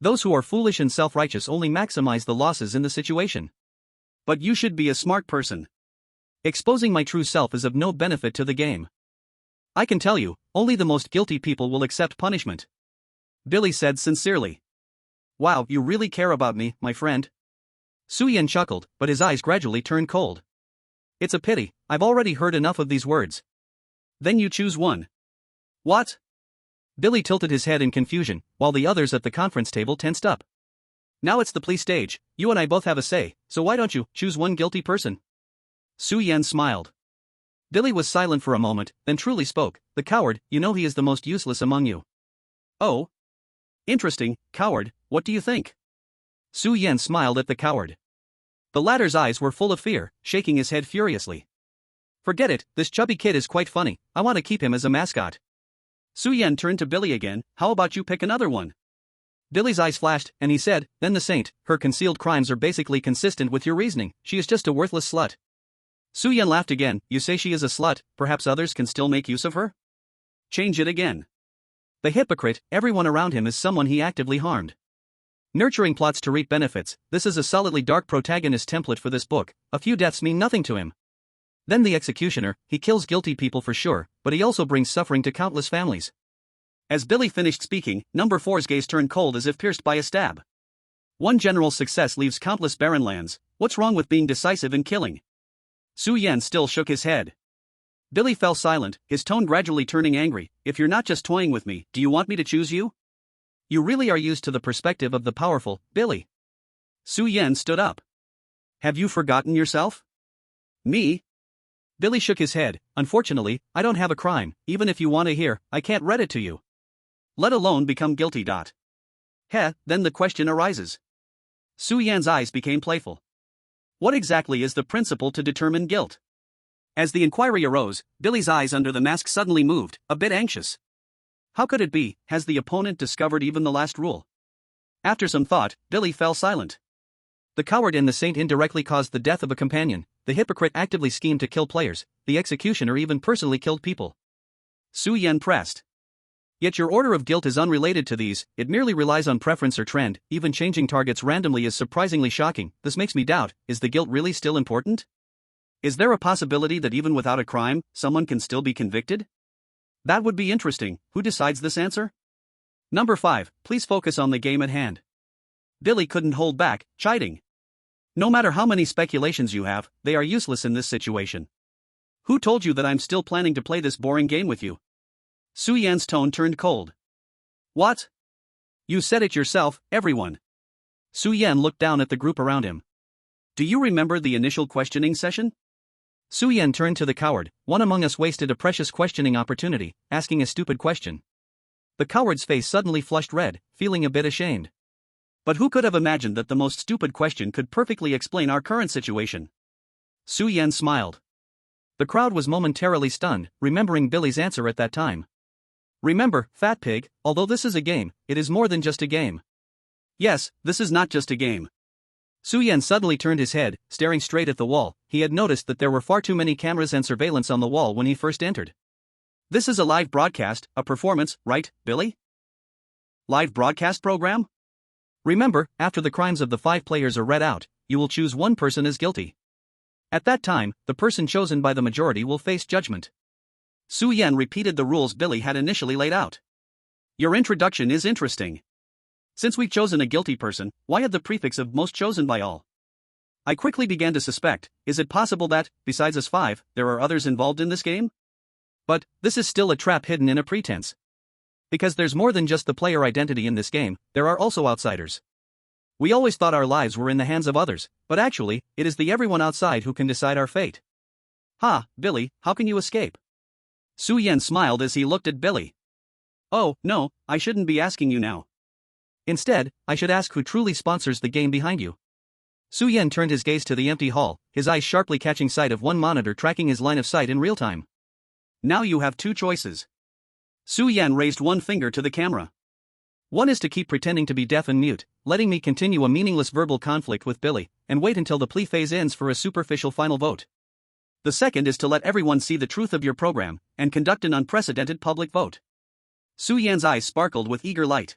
Speaker 1: Those who are foolish and self-righteous only maximize the losses in the situation. But you should be a smart person. Exposing my true self is of no benefit to the game. I can tell you, only the most guilty people will accept punishment. Billy said sincerely. Wow, you really care about me, my friend. Su Yan chuckled, but his eyes gradually turned cold. It's a pity, I've already heard enough of these words. Then you choose one. What? Billy tilted his head in confusion, while the others at the conference table tensed up. Now it's the plea stage, you and I both have a say, so why don't you choose one guilty person? Su Yan smiled. Billy was silent for a moment, then truly spoke. The coward, you know he is the most useless among you. Oh? Interesting, coward, what do you think? Su Yan smiled at the coward. The latter's eyes were full of fear, shaking his head furiously. Forget it, this chubby kid is quite funny, I want to keep him as a mascot. Su Yan turned to Billy again, how about you pick another one? Billy's eyes flashed, and he said, then the saint, her concealed crimes are basically consistent with your reasoning, she is just a worthless slut. Su Yan laughed again, you say she is a slut, perhaps others can still make use of her? Change it again. The hypocrite, everyone around him is someone he actively harmed. Nurturing plots to reap benefits, this is a solidly dark protagonist template for this book, a few deaths mean nothing to him. Then the executioner, he kills guilty people for sure, but he also brings suffering to countless families. As Billy finished speaking, number 4's gaze turned cold as if pierced by a stab. One general's success leaves countless barren lands, what's wrong with being decisive in killing? Su Yan still shook his head. Billy fell silent, his tone gradually turning angry. If you're not just toying with me, do you want me to choose you? You really are used to the perspective of the powerful, Billy. Su Yan stood up. Have you forgotten yourself? Me? Billy shook his head. Unfortunately, I don't have a crime, even if you want to hear, I can't read it to you. Let alone become guilty. Then the question arises. Su Yan's eyes became playful. What exactly is the principle to determine guilt? As the inquiry arose, Billy's eyes under the mask suddenly moved, a bit anxious. How could it be? Has the opponent discovered even the last rule? After some thought, Billy fell silent. The coward and the saint indirectly caused the death of a companion, the hypocrite actively schemed to kill players, the executioner even personally killed people. Su Yan pressed. Yet your order of guilt is unrelated to these, it merely relies on preference or trend, even changing targets randomly is surprisingly shocking. This makes me doubt, is the guilt really still important? Is there a possibility that even without a crime, someone can still be convicted? That would be interesting. Who decides this answer? Number 5, please focus on the game at hand. Billy couldn't hold back, chiding. No matter how many speculations you have, they are useless in this situation. Who told you that I'm still planning to play this boring game with you? Su Yan's tone turned cold. What? You said it yourself, everyone. Su Yan looked down at the group around him. Do you remember the initial questioning session? Su Yan turned to the coward. One among us wasted a precious questioning opportunity, asking a stupid question. The coward's face suddenly flushed red, feeling a bit ashamed. But who could have imagined that the most stupid question could perfectly explain our current situation? Su Yan smiled. The crowd was momentarily stunned, remembering Billy's answer at that time. Remember, Fat Pig, although this is a game, it is more than just a game. Yes, this is not just a game.
Speaker 2: Su Yan suddenly turned his head, staring straight at the wall. He had noticed that there were far too many cameras and surveillance on the wall when he first entered. This is a live broadcast, a performance, right, Billy? Live broadcast program? Remember, after the crimes of the 5 players are read out, you will choose one person as guilty. At that time, the person chosen by the majority will face judgment. Su Yan repeated the rules Billy had initially laid out. Your introduction is interesting. Since we've chosen a guilty person, why add the prefix of most chosen by all? I quickly began to suspect, is it possible that, besides us 5, there are others involved in this game? But, this is still a trap hidden in a pretense. Because there's more than just the player identity in this game, there are also outsiders. We always thought our lives were in the hands of others, but actually, it is the everyone outside who can decide our fate. Ha, Billy, how can you escape? Su Yan smiled as he looked at Billy. Oh, no, I shouldn't be asking you now. Instead, I should ask who truly sponsors the game behind you. Su Yan turned his gaze to the empty hall, his eyes sharply catching sight of one monitor tracking his line of sight in real time. Now you have 2 choices. Su Yan raised one finger to the camera. One is to keep pretending to be deaf and mute, letting me continue a meaningless verbal conflict with Billy, and wait until the plea phase ends for a superficial final vote. The second is to let everyone see the truth of your program, and conduct an unprecedented public vote. Su Yan's eyes sparkled with eager light.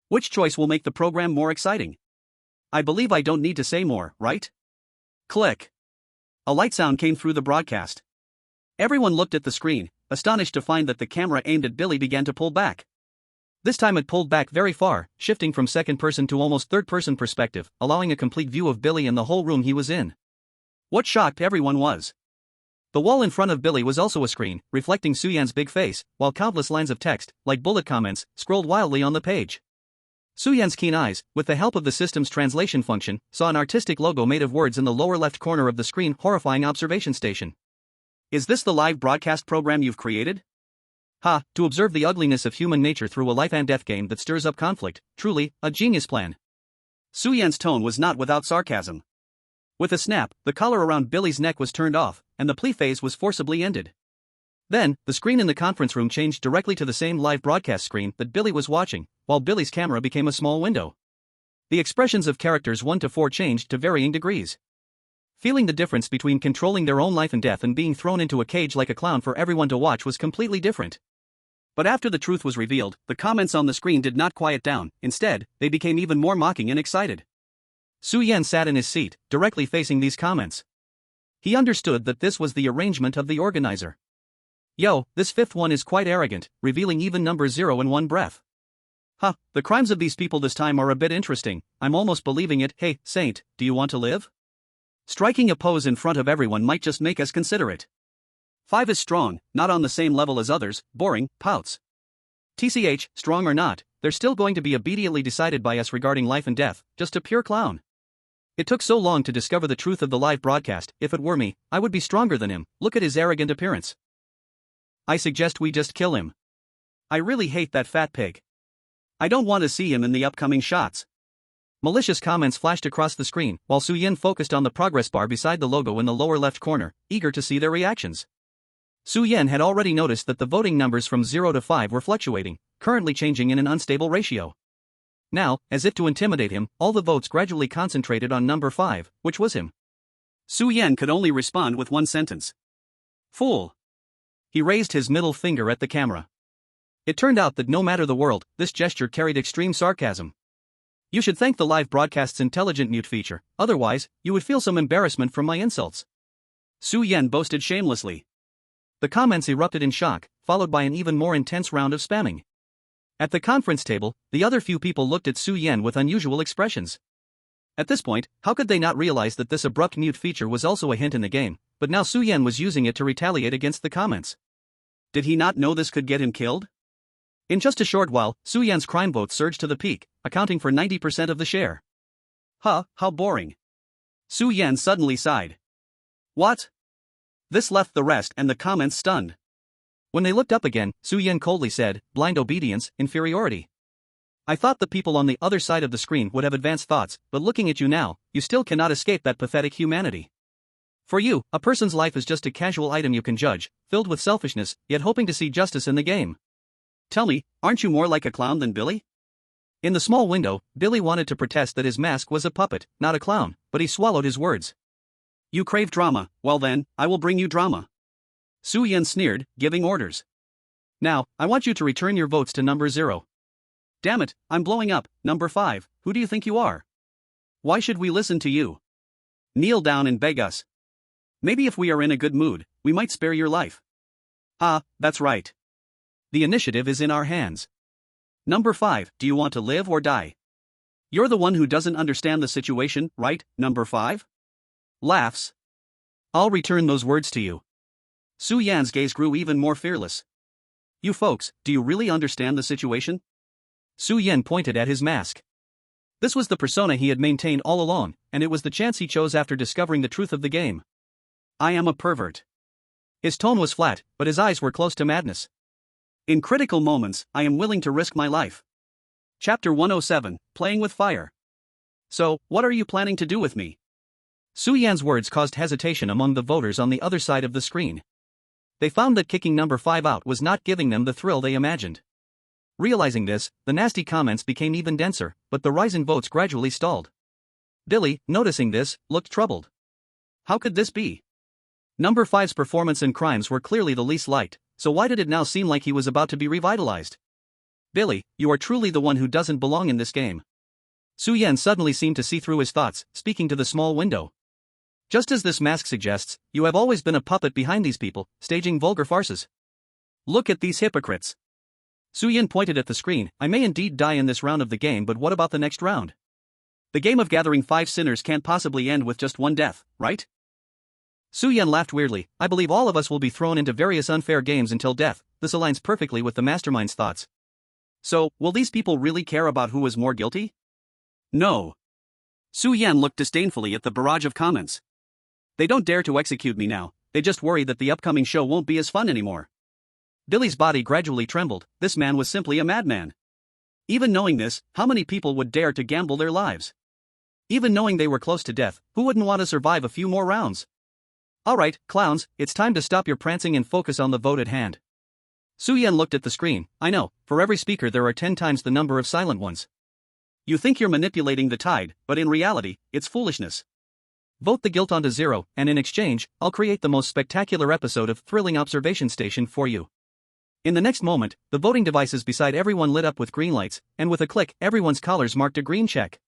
Speaker 2: Which choice will make the program more exciting? I believe I don't need to say more, right? Click. A light sound came through the broadcast. Everyone looked at the screen, astonished to find that the camera aimed at Billy began to pull back. This time it pulled back very far, shifting from second-person to almost third-person perspective, allowing a complete view of Billy and the whole room he was in. What shocked everyone was the wall in front of Billy was also a screen, reflecting Su Yan's big face, while countless lines of text, like bullet comments, scrolled wildly on the page. Su Yan's keen eyes, with the help of the system's translation function, saw an artistic logo made of words in the lower left corner of the screen. Horrifying observation station. Is this the live broadcast program you've created? Ha, to observe the ugliness of human nature through a life and death game that stirs up conflict, truly, a genius plan. Su Yan's tone was not without sarcasm. With a snap, the collar around Billy's neck was turned off, and the plea phase was forcibly ended. Then, the screen in the conference room changed directly to the same live broadcast screen that Billy was watching, while Billy's camera became a small window. The expressions of characters 1 to 4 changed to varying degrees. Feeling the difference between controlling their own life and death and being thrown into a cage like a clown for everyone to watch was completely different. But after the truth was revealed, the comments on the screen did not quiet down. Instead, they became even more mocking and excited. Su Yan sat in his seat, directly facing these comments. He understood that this was the arrangement of the organizer. Yo, this 5th one is quite arrogant, revealing even number 0 in one breath. Huh, the crimes of these people this time are a bit interesting, I'm almost believing it. Hey, Saint, do you want to live? Striking a pose in front of everyone might just make us consider it. 5 is strong, not on the same level as others, boring, pouts. TCH, strong or not, they're still going to be obediently decided by us regarding life and death, just a pure clown. It took so long to discover the truth of the live broadcast. If it were me, I would be stronger than him. Look at his arrogant appearance. I suggest we just kill him. I really hate that fat pig. I don't want to see him in the upcoming shots. Malicious comments flashed across the screen, while Su Yan focused on the progress bar beside the logo in the lower left corner, eager to see their reactions. Su Yan had already noticed that the voting numbers from 0 to 5 were fluctuating, currently changing in an unstable ratio. Now, as if to intimidate him, all the votes gradually concentrated on number 5, which was him. Su Yan could only respond with one sentence. Fool. He raised his middle finger at the camera. It turned out that no matter the world, this gesture carried extreme sarcasm. You should thank the live broadcast's intelligent mute feature, otherwise, you would feel some embarrassment from my insults. Su Yan boasted shamelessly. The comments erupted in shock, followed by an even more intense round of spamming. At the conference table, the other few people looked at Su Yan with unusual expressions. At this point, how could they not realize that this abrupt mute feature was also a hint in the game, but now Su Yan was using it to retaliate against the comments. Did he not know this could get him killed? In just a short while, Su Yan's crime vote surged to the peak, accounting for 90% of the share. Huh, how boring. Su Yan suddenly sighed. What? This left the rest and the comments stunned. When they looked up again, Su Yan coldly said, blind obedience, inferiority. I thought the people on the other side of the screen would have advanced thoughts, but looking at you now, you still cannot escape that pathetic humanity. For you, a person's life is just a casual item you can judge, filled with selfishness, yet hoping to see justice in the game. Tell me, aren't you more like a clown than Billy? In the small window, Billy wanted to protest that his mask was a puppet, not a clown, but he swallowed his words.
Speaker 1: You crave drama, well then, I will bring you drama. Su Yan sneered, giving orders. Now, I want you to return your votes to number 0. Damn it, I'm blowing up, number 5, who do you think you are? Why should we listen to you? Kneel down and beg us. Maybe if we are in a good mood, we might spare your life. Ah, that's right. The initiative is in our hands. Number 5, do you want to live or die? You're the one who doesn't understand the situation, right, number 5? Laughs. I'll return those words to you. Su Yan's gaze grew even more fearless. You folks, do you really understand the situation? Su Yan pointed at his mask. This was the persona he had maintained all along, and it was the chance he chose after discovering the truth of the game. I am a pervert. His tone was flat, but his eyes were close to madness. In critical moments, I am willing to risk my life. Chapter 107, Playing with Fire. So, what are you planning to do with me? Su Yan's words caused hesitation among the voters on the other side of the screen. They found that kicking number 5 out was not giving them the thrill they imagined. Realizing this, the nasty comments became even denser, but the rise in votes gradually stalled. Billy, noticing this, looked troubled. How could this be? Number 5's performance and crimes were clearly the least liked, so why did it now seem like he was about to be revitalized? Billy, you are truly the one who doesn't belong in this game. Su Yan suddenly seemed to see through his thoughts, speaking to the small window. Just as this mask suggests, you have always been a puppet behind these people, staging vulgar farces. Look at these hypocrites. Su Yan pointed at the screen. I may indeed die in this round of the game, but what about the next round? The game of gathering 5 sinners can't possibly end with just one death, right? Su Yan laughed weirdly. I believe all of us will be thrown into various unfair games until death. This aligns perfectly with the mastermind's thoughts. So, will these people really care about who is more guilty? No. Su Yan looked disdainfully at the barrage of comments. They don't dare to execute me now, they just worry that the upcoming show won't be as fun anymore. Billy's body gradually trembled. This man was simply a madman. Even knowing this, how many people would dare to gamble their lives? Even knowing they were close to death, who wouldn't want to survive a few more rounds? Alright, clowns, it's time to stop your prancing and focus on the vote at hand. Su Yan looked at the screen. I know, for every speaker there are 10 times the number of silent ones. You think you're manipulating the tide, but in reality, it's foolishness. Vote the guilt onto 0, and in exchange, I'll create the most spectacular episode of Thrilling Observation Station for you. In the next moment, the voting devices beside everyone lit up with green lights, and with a click, everyone's collars marked a green check.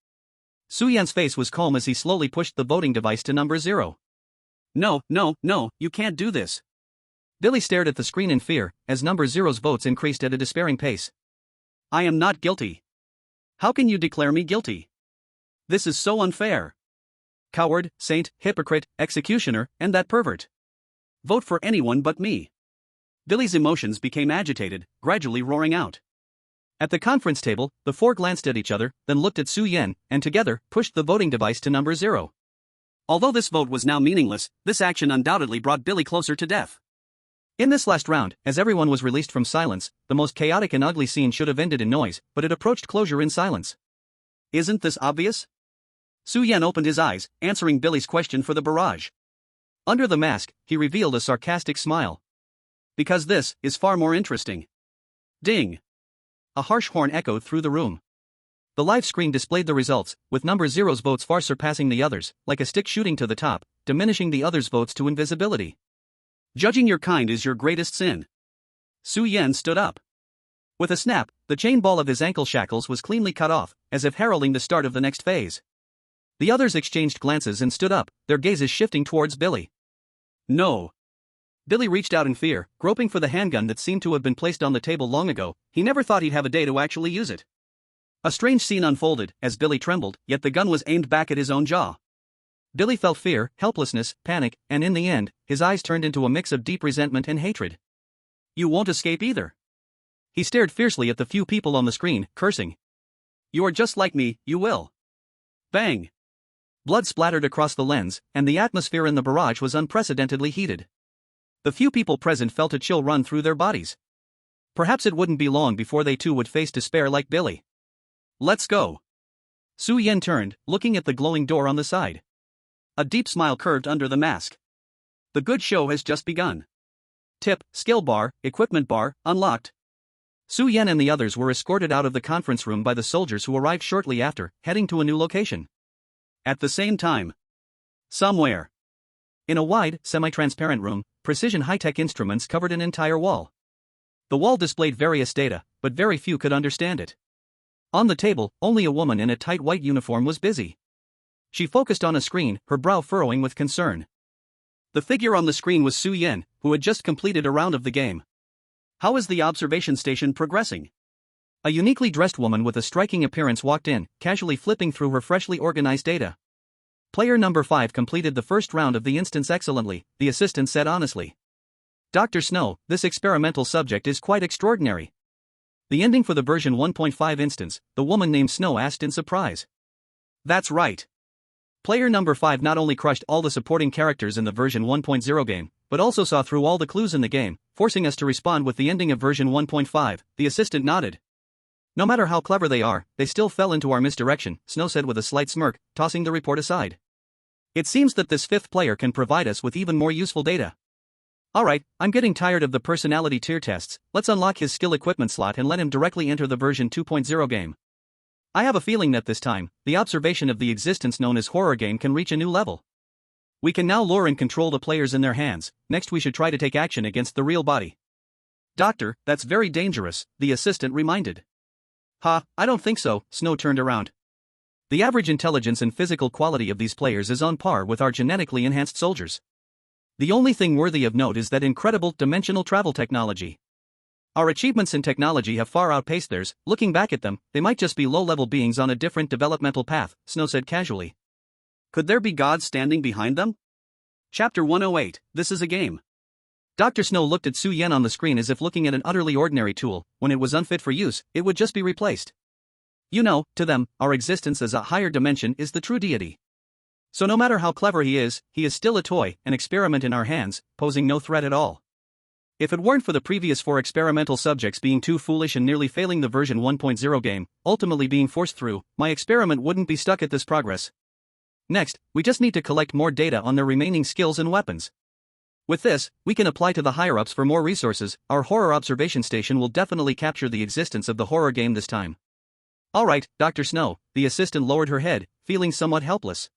Speaker 1: Su Yan's face was calm as he slowly pushed the voting device to number 0. No, you can't do this. Billy stared at the screen in fear, as number 0's votes increased at a despairing pace. I am not guilty. How can you declare me guilty? This is so unfair. Coward, saint, hypocrite, executioner, and that pervert. Vote for anyone but me. Billy's emotions became agitated, gradually roaring out. At the conference table, the 4 glanced at each other, then looked at Su Yan, and together, pushed the voting device to number 0. Although this vote was now meaningless, this action undoubtedly brought Billy closer to death. In this last round, as everyone was released from silence, the most chaotic and ugly scene should have ended in noise, but it approached closure in silence. Isn't this obvious? Su Yan opened his eyes, answering Billy's question for the barrage. Under the mask, he revealed a sarcastic smile. Because this is far more interesting. Ding! A harsh horn echoed through the room. The live screen displayed the results, with number 0's votes far surpassing the others, like a stick shooting to the top, diminishing the others' votes to invisibility. Judging your kind is your greatest sin. Su Yan stood up. With a snap, the chain ball of his ankle shackles was cleanly cut off, as if heralding the start of the next phase. The others exchanged glances and stood up, their gazes shifting towards Billy. No. Billy reached out in fear, groping for the handgun that seemed to have been placed on the table long ago. He never thought he'd have a day to actually use it. A strange scene unfolded as Billy trembled, yet the gun was aimed back at his own jaw. Billy felt fear, helplessness, panic, and in the end, his eyes turned into a mix of deep resentment and hatred. You won't escape either. He stared fiercely at the few people on the screen, cursing. You are just like me, you will. Bang! Blood splattered across the lens, and the atmosphere in the barrage was unprecedentedly heated. The few people present felt a chill run through their bodies. Perhaps it wouldn't be long before they too would face despair like Billy. Let's go. Su Yan turned, looking at the glowing door on the side. A deep smile curved under the mask. The good show has just begun. Tip, skill bar, equipment bar, unlocked.
Speaker 2: Su Yan and the others were escorted out of the conference room by the soldiers who arrived shortly after, heading to a new location.
Speaker 1: At the same time, somewhere
Speaker 2: in a wide, semi-transparent room, precision high-tech instruments covered an entire wall. The wall displayed various data, but very few could understand it. On the table, only a woman in a tight white uniform was busy. She focused on a screen, her brow furrowing with concern.
Speaker 1: The figure on the screen was Su Yan, who had just completed a round of the game. How is the observation station progressing?
Speaker 2: A uniquely dressed woman with a striking appearance walked in, casually flipping through her freshly organized data. Player number 5 completed the first round of the instance excellently, the assistant said honestly. Dr. Snow, this experimental subject is quite extraordinary. The ending for the version 1.5 instance, the woman named Snow asked in surprise.
Speaker 1: That's right.
Speaker 2: Player number 5 not only crushed all the supporting characters in the version 1.0 game, but also saw through all the clues in the game, forcing us to respond with the ending of version 1.5, the assistant nodded. No matter how clever they are, they still fell into our misdirection, Snow said with a slight smirk, tossing the report aside. It seems that this 5th player can provide us with even more useful data. Alright, I'm getting tired of the personality tier tests, let's unlock his skill equipment slot and let him directly enter the version 2.0 game. I have a feeling that this time, the observation of the existence known as horror game can reach a new level. We can now lure and control the players in their hands, next we should try to take action against the real body.
Speaker 1: Doctor, that's very dangerous, the assistant reminded.
Speaker 2: I don't think so, Snow turned around. The average intelligence and physical quality of these players is on par with our genetically enhanced soldiers. The only thing worthy of note is that incredible dimensional travel technology. Our achievements in technology have far outpaced theirs. Looking back at them, they might just be low-level beings on a different developmental path, Snow said casually.
Speaker 1: Could there be gods standing behind them? Chapter 108, this is a game.
Speaker 2: Dr. Snow looked at Su Yan on the screen as if looking at an utterly ordinary tool. When it was unfit for use, it would just be replaced. You know, to them, our existence as a higher dimension is the true deity. So no matter how clever he is still a toy, an experiment in our hands, posing no threat at all. If it weren't for the previous 4 experimental subjects being too foolish and nearly failing the version 1.0 game, ultimately being forced through, my experiment wouldn't be stuck at this progress. Next, we just need to collect more data on their remaining skills and weapons. With this, we can apply to the higher-ups for more resources. Our horror observation station will definitely capture the existence of the horror game this time. Alright, Dr. Snow, the assistant lowered her head, feeling somewhat helpless.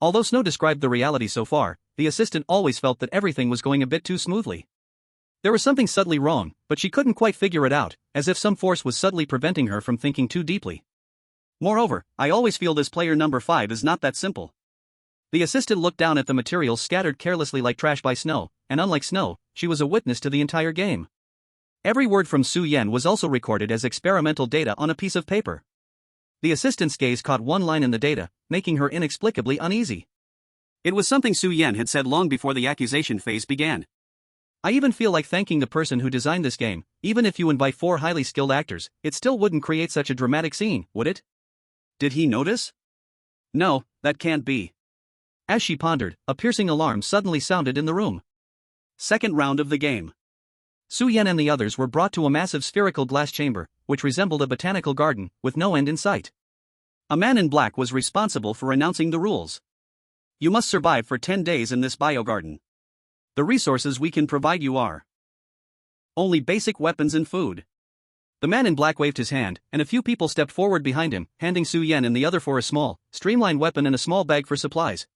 Speaker 2: Although Snow described the reality so far, the assistant always felt that everything was going a bit too smoothly. There was something subtly wrong, but she couldn't quite figure it out, as if some force was subtly preventing her from thinking too deeply.
Speaker 1: Moreover, I always feel this player number 5 is not that simple.
Speaker 2: The assistant looked down at the materials scattered carelessly like trash by Snow, and unlike Snow, she was a witness to the entire game. Every word from Su Yan was also recorded as experimental data on a piece of paper. The assistant's gaze caught one line in the data, making her inexplicably uneasy.
Speaker 1: It was something Su Yan had said long before the accusation phase began.
Speaker 2: I even feel like thanking the person who designed this game. Even if you invite 4 highly skilled actors, it still wouldn't create such a dramatic scene, would it?
Speaker 1: Did he notice? No, that can't be.
Speaker 2: As she pondered, a piercing alarm suddenly sounded in the room.
Speaker 1: Second round of the game.
Speaker 2: Su Yan and the others were brought to a massive spherical glass chamber, which resembled a botanical garden, with no end in sight.
Speaker 1: A man in black was responsible for announcing the rules. You must survive for 10 days in this biogarden. The resources we can provide you are only basic weapons and food.
Speaker 2: The man in black waved his hand, and a few people stepped forward behind him, handing Su Yan and the other for a small, streamlined weapon and a small bag for supplies.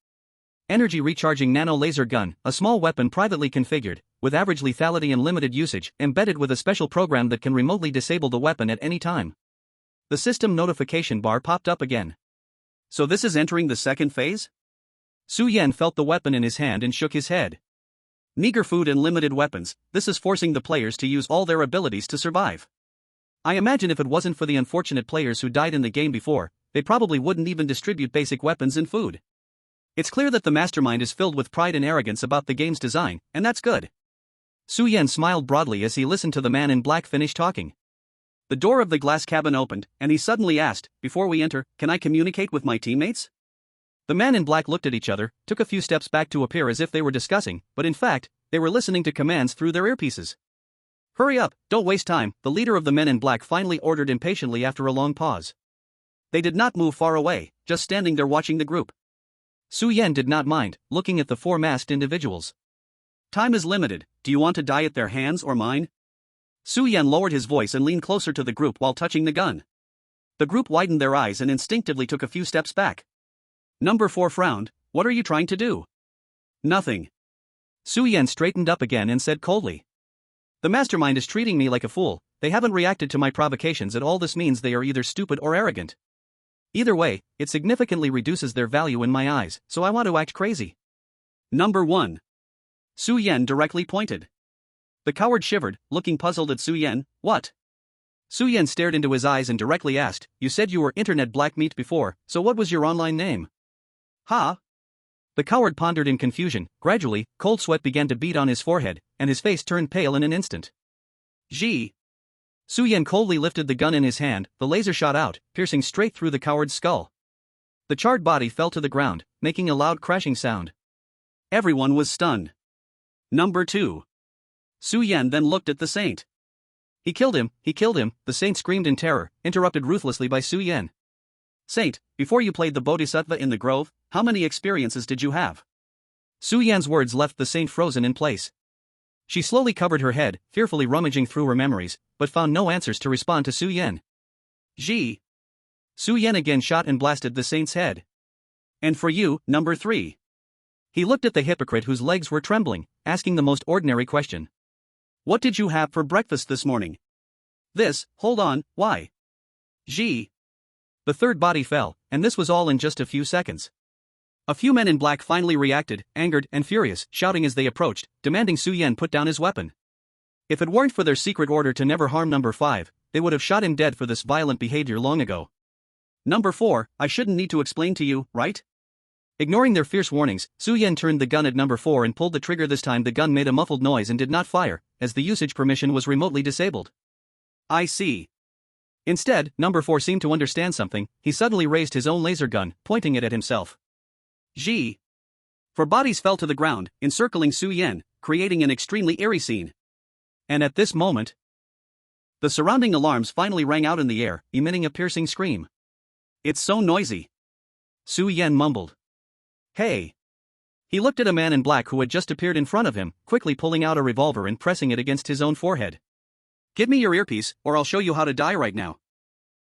Speaker 2: Energy recharging nano laser gun, a small weapon privately configured, with average lethality and limited usage, embedded with a special program that can remotely disable the weapon at any time. The system notification bar popped up again.
Speaker 1: So this is entering the second phase?
Speaker 2: Su Yan felt the weapon in his hand and shook his head.
Speaker 1: Meager food and limited weapons, this is forcing the players to use all their abilities to survive.
Speaker 2: I imagine if it wasn't for the unfortunate players who died in the game before, they probably wouldn't even distribute basic weapons and food. It's clear that the mastermind is filled with pride and arrogance about the game's design, and that's good. Su Yan smiled broadly as he listened to the man in black finish talking.
Speaker 1: The door of the glass cabin opened, and he suddenly asked, "Before we enter, can I communicate with my teammates?"
Speaker 2: The man in black looked at each other, took a few steps back to appear as if they were discussing, but in fact, they were listening to commands through their earpieces. "Hurry up, don't waste time," the leader of the men in black finally ordered impatiently after a long pause. They did not move far away, just standing there watching the group. Su Yan did not mind, looking at the 4 masked individuals.
Speaker 1: "Time is limited, do you want to die at their hands or mine?" Su Yan lowered his voice and leaned closer to the group while touching the gun. The group widened their eyes and instinctively took a few steps back. Number 4 frowned. What are you trying to do? Nothing. Su Yan straightened up again and said coldly. The mastermind is treating me like a fool. They haven't reacted to my provocations at all. This means they are either stupid or arrogant. Either way, it significantly reduces their value in my eyes, so I want to act crazy. Number 1. Su Yan directly pointed. The coward shivered, looking puzzled at Su Yan. What? Su Yan stared into his eyes and directly asked, You said you were internet black meat before, so what was your online name? Huh? The coward pondered in confusion. Gradually, cold sweat began to bead on his forehead, and his face turned pale in an instant. Gee. Su Yan coldly lifted the gun in his hand. The laser shot out, piercing straight through the coward's skull. The charred body fell to the ground, making a loud crashing sound. Everyone was stunned. Number 2. Su Yan then looked at the saint. He killed him, the saint screamed in terror, interrupted ruthlessly by Su Yan. Saint, before you played the bodhisattva in the grove, how many experiences did you have? Su Yan's words left the saint frozen in place. She slowly covered her head, fearfully rummaging through her memories, but found no answers to respond to Su Yan. Gee. Su Yan again shot and blasted the saint's head. And for you, number 3. He looked at the hypocrite whose legs were trembling, asking the most ordinary question. What did you have for breakfast this morning? This, hold on, why? Gee. The third body fell, and this was all in just a few seconds. A few men in black finally reacted, angered and furious, shouting as they approached, demanding Su Yan put down his weapon. If it weren't for their secret order to never harm number 5, they would have shot him dead for this violent behavior long ago. Number 4, I shouldn't need to explain to you, right? Ignoring their fierce warnings, Su Yan turned the gun at number 4 and pulled the trigger. This time the gun made a muffled noise and did not fire, as the usage permission was remotely disabled. I see. Instead, number 4 seemed to understand something. He suddenly raised his own laser gun, pointing it at himself. Gee. 4 bodies fell to the ground, encircling Su Yan, creating an extremely eerie scene. And at this moment, the surrounding alarms finally rang out in the air, emitting a piercing scream. It's so noisy. Su Yan mumbled. Hey. He looked at a man in black who had just appeared in front of him, quickly pulling out a revolver and pressing it against his own forehead. Give me your earpiece, or I'll show you how to die right now.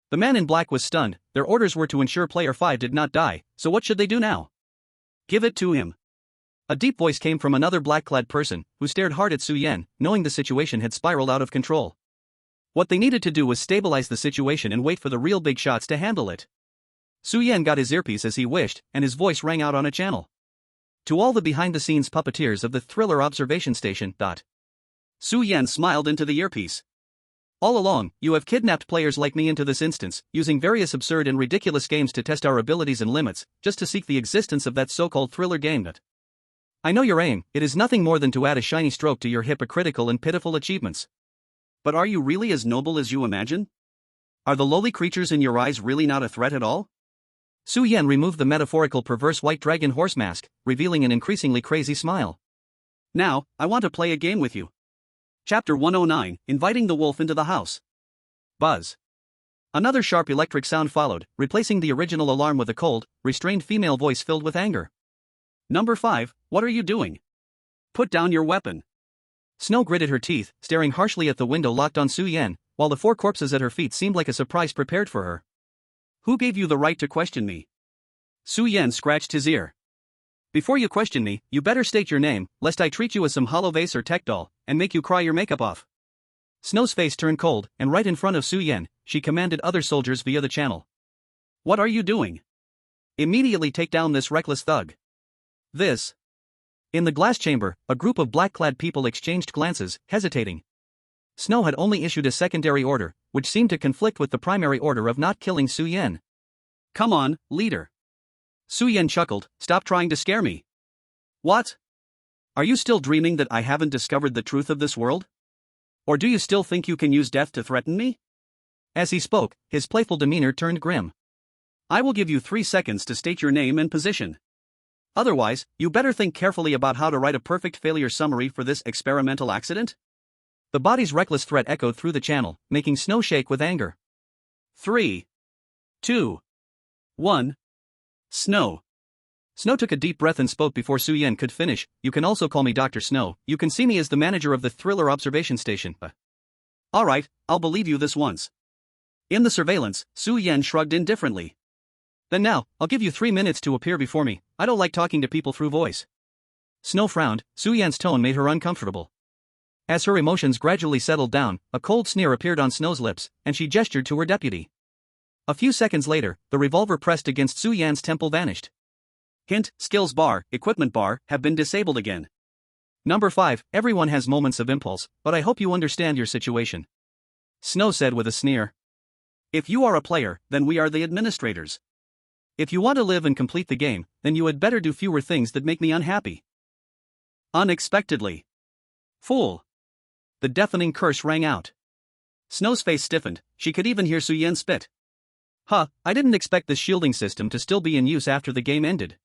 Speaker 1: The man in black was stunned. Their orders were to ensure player 5 did not die, so what should they do now? Give it to him. A deep voice came from another black-clad person, who stared hard at Su Yan, knowing the situation had spiraled out of control. What they needed to do was stabilize the situation and wait for the real big shots to handle it. Su Yan got his earpiece as he wished, and his voice rang out on a channel. To all the behind-the-scenes puppeteers of the Thriller observation station. Su Yan smiled into the earpiece. All along, you have kidnapped players like me into this instance, using various absurd and ridiculous games to test our abilities and limits, just to seek the existence of that so-called thriller game. I know your aim, it is nothing more than to add a shiny stroke to your hypocritical and pitiful achievements. But are you really as noble as you imagine? Are the lowly creatures in your eyes really not a threat at all? Su Yan removed the metaphorical perverse white dragon horse mask, revealing an increasingly crazy smile. Now, I want to play a game with you. Chapter 109, Inviting the Wolf into the House. Buzz. Another sharp electric sound followed, replacing the original alarm with a cold, restrained female voice filled with anger. Number 5, what are you doing? Put down your weapon. Snow gritted her teeth, staring harshly at the window locked on Su Yan, while the 4 corpses at her feet seemed like a surprise prepared for her. Who gave you the right to question me? Su Yan scratched his ear. Before you question me, you better state your name, lest I treat you as some hollow vase or tech doll, and make you cry your makeup off. Snow's face turned cold, and right in front of Su Yan, she commanded other soldiers via the channel. What are you doing? Immediately take down this reckless thug. This. In the glass chamber, a group of black-clad people exchanged glances, hesitating. Snow had only issued a secondary order, which seemed to conflict with the primary order of not killing Su Yan. Come on, leader. Su Yan chuckled, stop trying to scare me. What? Are you still dreaming that I haven't discovered the truth of this world? Or do you still think you can use death to threaten me? As he spoke, his playful demeanor turned grim. I will give you 3 seconds to state your name and position. Otherwise, you better think carefully about how to write a perfect failure summary for this experimental accident. The body's reckless threat echoed through the channel, making Snow shake with anger. 3, 2, 1. Snow. Snow took a deep breath and spoke before Su Yan could finish. You can also call me Dr. Snow. You can see me as the manager of the Thriller observation station. Alright, I'll believe you this once. In the surveillance, Su Yan shrugged indifferently. Then now, I'll give you 3 minutes to appear before me. I don't like talking to people through voice. Snow frowned. Su Yan's tone made her uncomfortable. As her emotions gradually settled down, a cold sneer appeared on Snow's lips, and she gestured to her deputy. A few seconds later, the revolver pressed against Su Yan's temple vanished. Hint, skills bar, equipment bar, have been disabled again. Number 5, everyone has moments of impulse, but I hope you understand your situation. Snow said with a sneer. If you are a player, then we are the administrators. If you want to live and complete the game, then you had better do fewer things that make me unhappy. Unexpectedly. Fool. The deafening curse rang out. Snow's face stiffened, she could even hear Su Yan spit. Huh, I didn't expect this shielding system to still be in use after the game ended.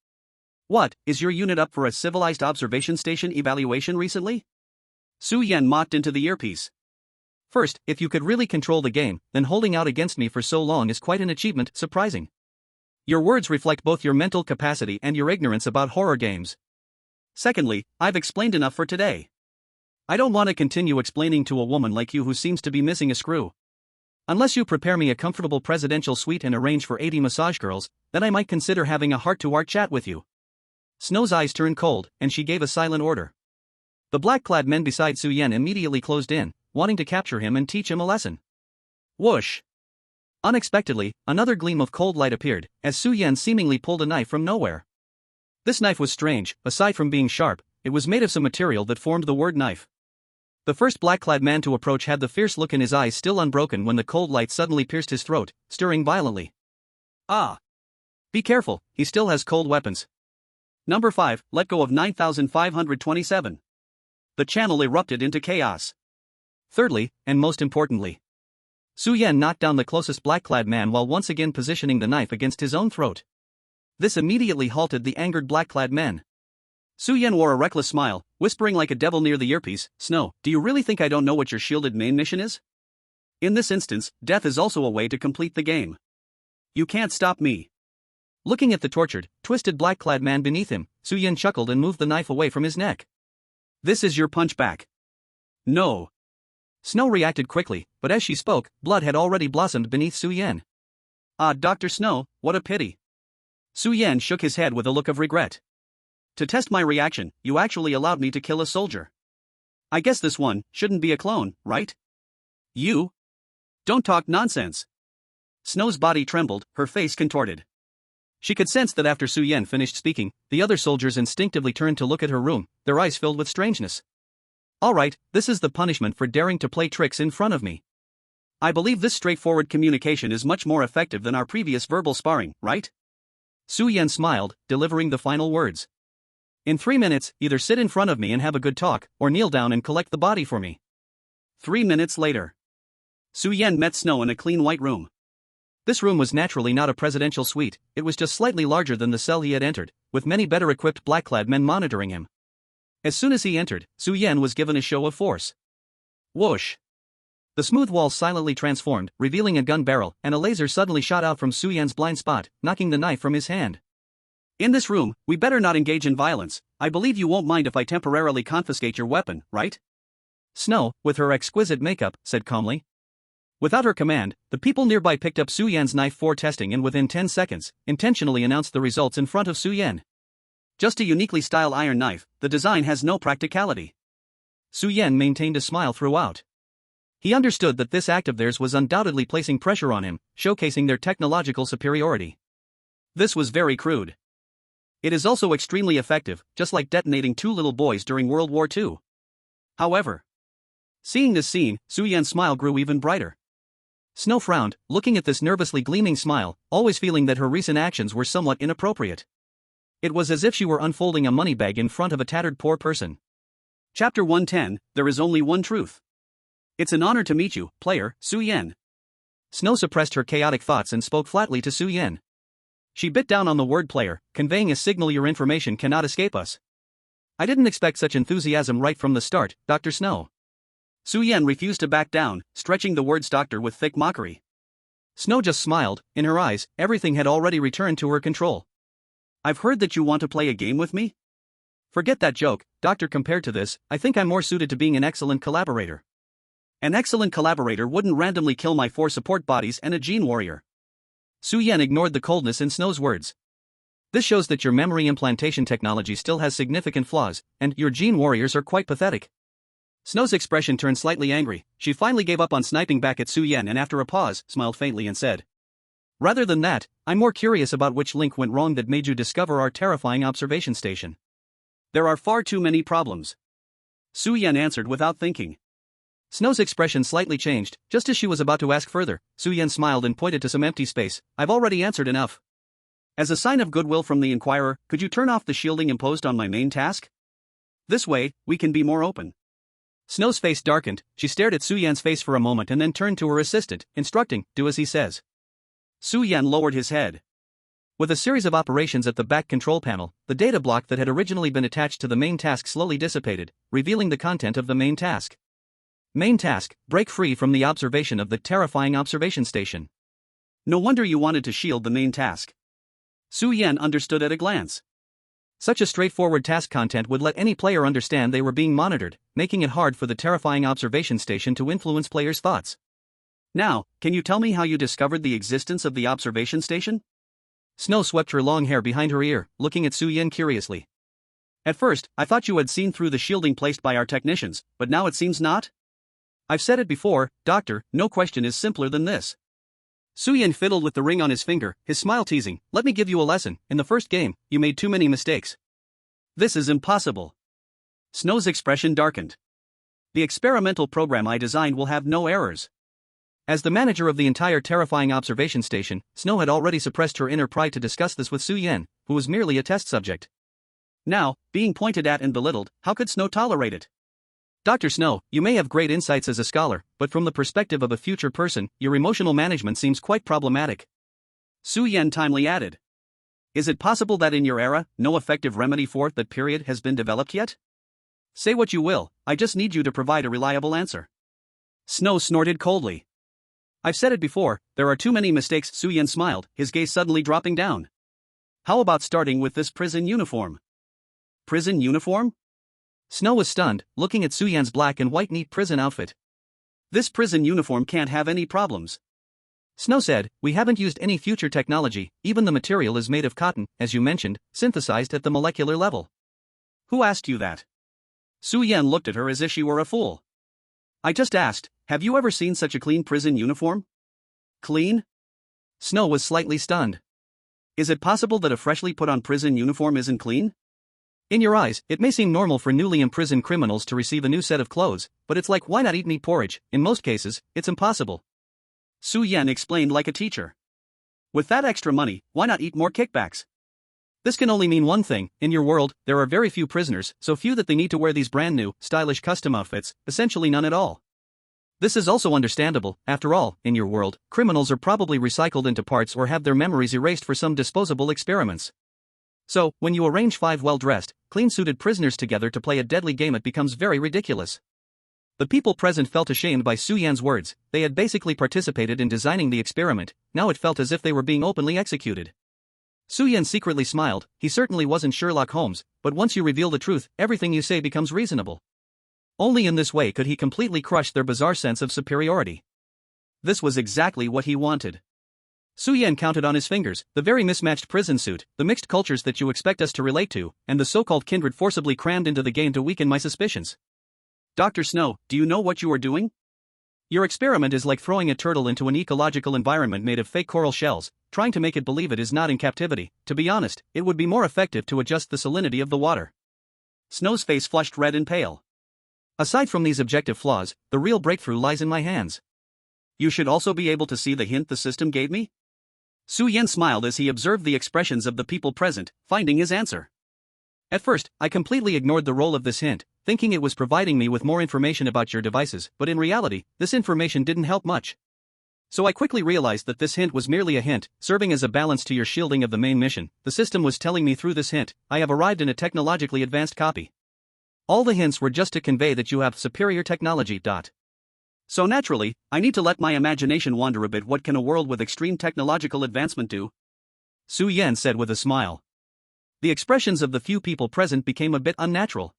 Speaker 1: What, is your unit up for a civilized observation station evaluation recently? Su Yan mocked into the earpiece. First, if you could really control the game, then holding out against me for so long is quite an achievement, surprising. Your words reflect both your mental capacity and your ignorance about horror games. Secondly, I've explained enough for today. I don't want to continue explaining to a woman like you who seems to be missing a screw. Unless you prepare me a comfortable presidential suite and arrange for 80 massage girls, then I might consider having a heart-to-heart chat with you. Snow's eyes turned cold, and she gave a silent order. The black-clad men beside Su Yan immediately closed in, wanting to capture him and teach him a lesson. Whoosh! Unexpectedly, another gleam of cold light appeared, as Su Yan seemingly pulled a knife from nowhere. This knife was strange. Aside from being sharp, it was made of some material that formed the word knife. The first black-clad man to approach had the fierce look in his eyes still unbroken when the cold light suddenly pierced his throat, stirring violently. Ah! Be careful, he still has cold weapons. Number 5, let go of 9527. The channel erupted into chaos. Thirdly, and most importantly, Su Yan knocked down the closest black-clad man while once again positioning the knife against his own throat. This immediately halted the angered black-clad men. Su Yan wore a reckless smile, whispering like a devil near the earpiece, Snow, do you really think I don't know what your shielded main mission is? In this instance, death is also a way to complete the game. You can't stop me. Looking at the tortured, twisted black-clad man beneath him, Su Yan chuckled and moved the knife away from his neck. This is your punch back. No. Snow reacted quickly, but as she spoke, blood had already blossomed beneath Su Yan. Ah, Dr. Snow, what a pity. Su Yan shook his head with a look of regret. To test my reaction, you actually allowed me to kill a soldier. I guess this one shouldn't be a clone, right? You? Don't talk nonsense. Snow's body trembled, her face contorted. She could sense that after Su Yan finished speaking, the other soldiers instinctively turned to look at her room, their eyes filled with strangeness. Alright, this is the punishment for daring to play tricks in front of me. I believe this straightforward communication is much more effective than our previous verbal sparring, right? Su Yan smiled, delivering the final words. In 3 minutes, either sit in front of me and have a good talk, or kneel down and collect the body for me. 3 minutes later. Su Yan met Snow in a clean white room. This room was naturally not a presidential suite, it was just slightly larger than the cell he had entered, with many better equipped black-clad men monitoring him. As soon as he entered, Su Yan was given a show of force. Whoosh! The smooth walls silently transformed, revealing a gun barrel, and a laser suddenly shot out from Su Yan's blind spot, knocking the knife from his hand. In this room, we better not engage in violence. I believe you won't mind if I temporarily confiscate your weapon, right? Snow, with her exquisite makeup, said calmly. Without her command, the people nearby picked up Su Yan's knife for testing and within 10 seconds, intentionally announced the results in front of Su Yan. Just a uniquely styled iron knife, the design has no practicality. Su Yan maintained a smile throughout. He understood that this act of theirs was undoubtedly placing pressure on him, showcasing their technological superiority. This was very crude. It is also extremely effective, just like detonating 2 little boys during World War II. However, seeing this scene, Su Yan's smile grew even brighter. Snow frowned, looking at this nervously gleaming smile, always feeling that her recent actions were somewhat inappropriate. It was as if she were unfolding a money bag in front of a tattered poor person. Chapter 110, There is only one truth. It's an honor to meet you, player, Su Yan. Snow suppressed her chaotic thoughts and spoke flatly to Su Yan. She bit down on the word player, conveying a signal your information cannot escape us. I didn't expect such enthusiasm right from the start, Dr. Snow. Su Yan refused to back down, stretching the words doctor with thick mockery. Snow just smiled, in her eyes, everything had already returned to her control. I've heard that you want to play a game with me? Forget that joke, doctor. Compared to this, I think I'm more suited to being an excellent collaborator. An excellent collaborator wouldn't randomly kill my 4 support bodies and a gene warrior. Su Yan ignored the coldness in Snow's words. This shows that your memory implantation technology still has significant flaws, and your gene warriors are quite pathetic. Snow's expression turned slightly angry. She finally gave up on sniping back at Su Yan and after a pause, smiled faintly and said, "Rather than that, I'm more curious about which link went wrong that made you discover our terrifying observation station." "There are far too many problems," Su Yan answered without thinking. Snow's expression slightly changed. Just as she was about to ask further, Su Yan smiled and pointed to some empty space. "I've already answered enough. As a sign of goodwill from the Inquirer, could you turn off the shielding imposed on my main task? This way, we can be more open." Snow's face darkened. She stared at Su Yan's face for a moment and then turned to her assistant, instructing, "Do as he says." Su Yan lowered his head. With a series of operations at the back control panel, the data block that had originally been attached to the main task slowly dissipated, revealing the content of the main task. Main task: break free from the observation of the terrifying observation station. No wonder you wanted to shield the main task. Su Yan understood at a glance. Such a straightforward task content would let any player understand they were being monitored, making it hard for the terrifying observation station to influence players' thoughts. "Now, can you tell me how you discovered the existence of the observation station?" Snow swept her long hair behind her ear, looking at Su Yan curiously. "At first, I thought you had seen through the shielding placed by our technicians, but now it seems not?" "I've said it before, Doctor, no question is simpler than this." Su Yan fiddled with the ring on his finger, his smile teasing, "Let me give you a lesson. In the first game, you made too many mistakes." "This is impossible." Snow's expression darkened. "The experimental program I designed will have no errors." As the manager of the entire terrifying observation station, Snow had already suppressed her inner pride to discuss this with Su Yan, who was merely a test subject. Now, being pointed at and belittled, how could Snow tolerate it? "Dr. Snow, you may have great insights as a scholar, but from the perspective of a future person, your emotional management seems quite problematic." Su Yan timely added. "Is it possible that in your era, no effective remedy for that period has been developed yet? Say what you will, I just need you to provide a reliable answer." Snow snorted coldly. "I've said it before, there are too many mistakes." Su Yan smiled, his gaze suddenly dropping down. "How about starting with this prison uniform?" "Prison uniform?" Snow was stunned, looking at Su Yan's black and white neat prison outfit. "This prison uniform can't have any problems." Snow said, "We haven't used any future technology, even the material is made of cotton, as you mentioned, synthesized at the molecular level." "Who asked you that?" Su Yan looked at her as if she were a fool. "I just asked, have you ever seen such a clean prison uniform?" "Clean?" Snow was slightly stunned. "Is it possible that a freshly put on prison uniform isn't clean?" "In your eyes, it may seem normal for newly imprisoned criminals to receive a new set of clothes, but it's like why not eat meat porridge? In most cases, it's impossible." Su Yan explained like a teacher. "With that extra money, why not eat more kickbacks? This can only mean one thing: in your world, there are very few prisoners, so few that they need to wear these brand new, stylish custom outfits, essentially none at all. This is also understandable. After all, in your world, criminals are probably recycled into parts or have their memories erased for some disposable experiments. So, when you arrange 5 well-dressed, clean-suited prisoners together to play a deadly game, it becomes very ridiculous." The people present felt ashamed by Su Yan's words. They had basically participated in designing the experiment, now it felt as if they were being openly executed. Su Yan secretly smiled. He certainly wasn't Sherlock Holmes, but once you reveal the truth, everything you say becomes reasonable. Only in this way could he completely crush their bizarre sense of superiority. This was exactly what he wanted. Su Yan counted on his fingers, the very mismatched prison suit, the mixed cultures that you expect us to relate to, and the so-called kindred forcibly crammed into the game to weaken my suspicions. "Dr. Snow, do you know what you are doing? Your experiment is like throwing a turtle into an ecological environment made of fake coral shells, trying to make it believe it is not in captivity. To be honest, it would be more effective to adjust the salinity of the water." Snow's face flushed red and pale. "Aside from these objective flaws, the real breakthrough lies in my hands. You should also be able to see the hint the system gave me?" Su Yan smiled as he observed the expressions of the people present, finding his answer. "At first, I completely ignored the role of this hint, thinking it was providing me with more information about your devices, but in reality, this information didn't help much. So I quickly realized that this hint was merely a hint, serving as a balance to your shielding of the main mission. The system was telling me through this hint, I have arrived in a technologically advanced copy. All the hints were just to convey that you have superior technology. So naturally, I need to let my imagination wander a bit. What can a world with extreme technological advancement do?" Su Yan said with a smile. The expressions of the few people present became a bit unnatural.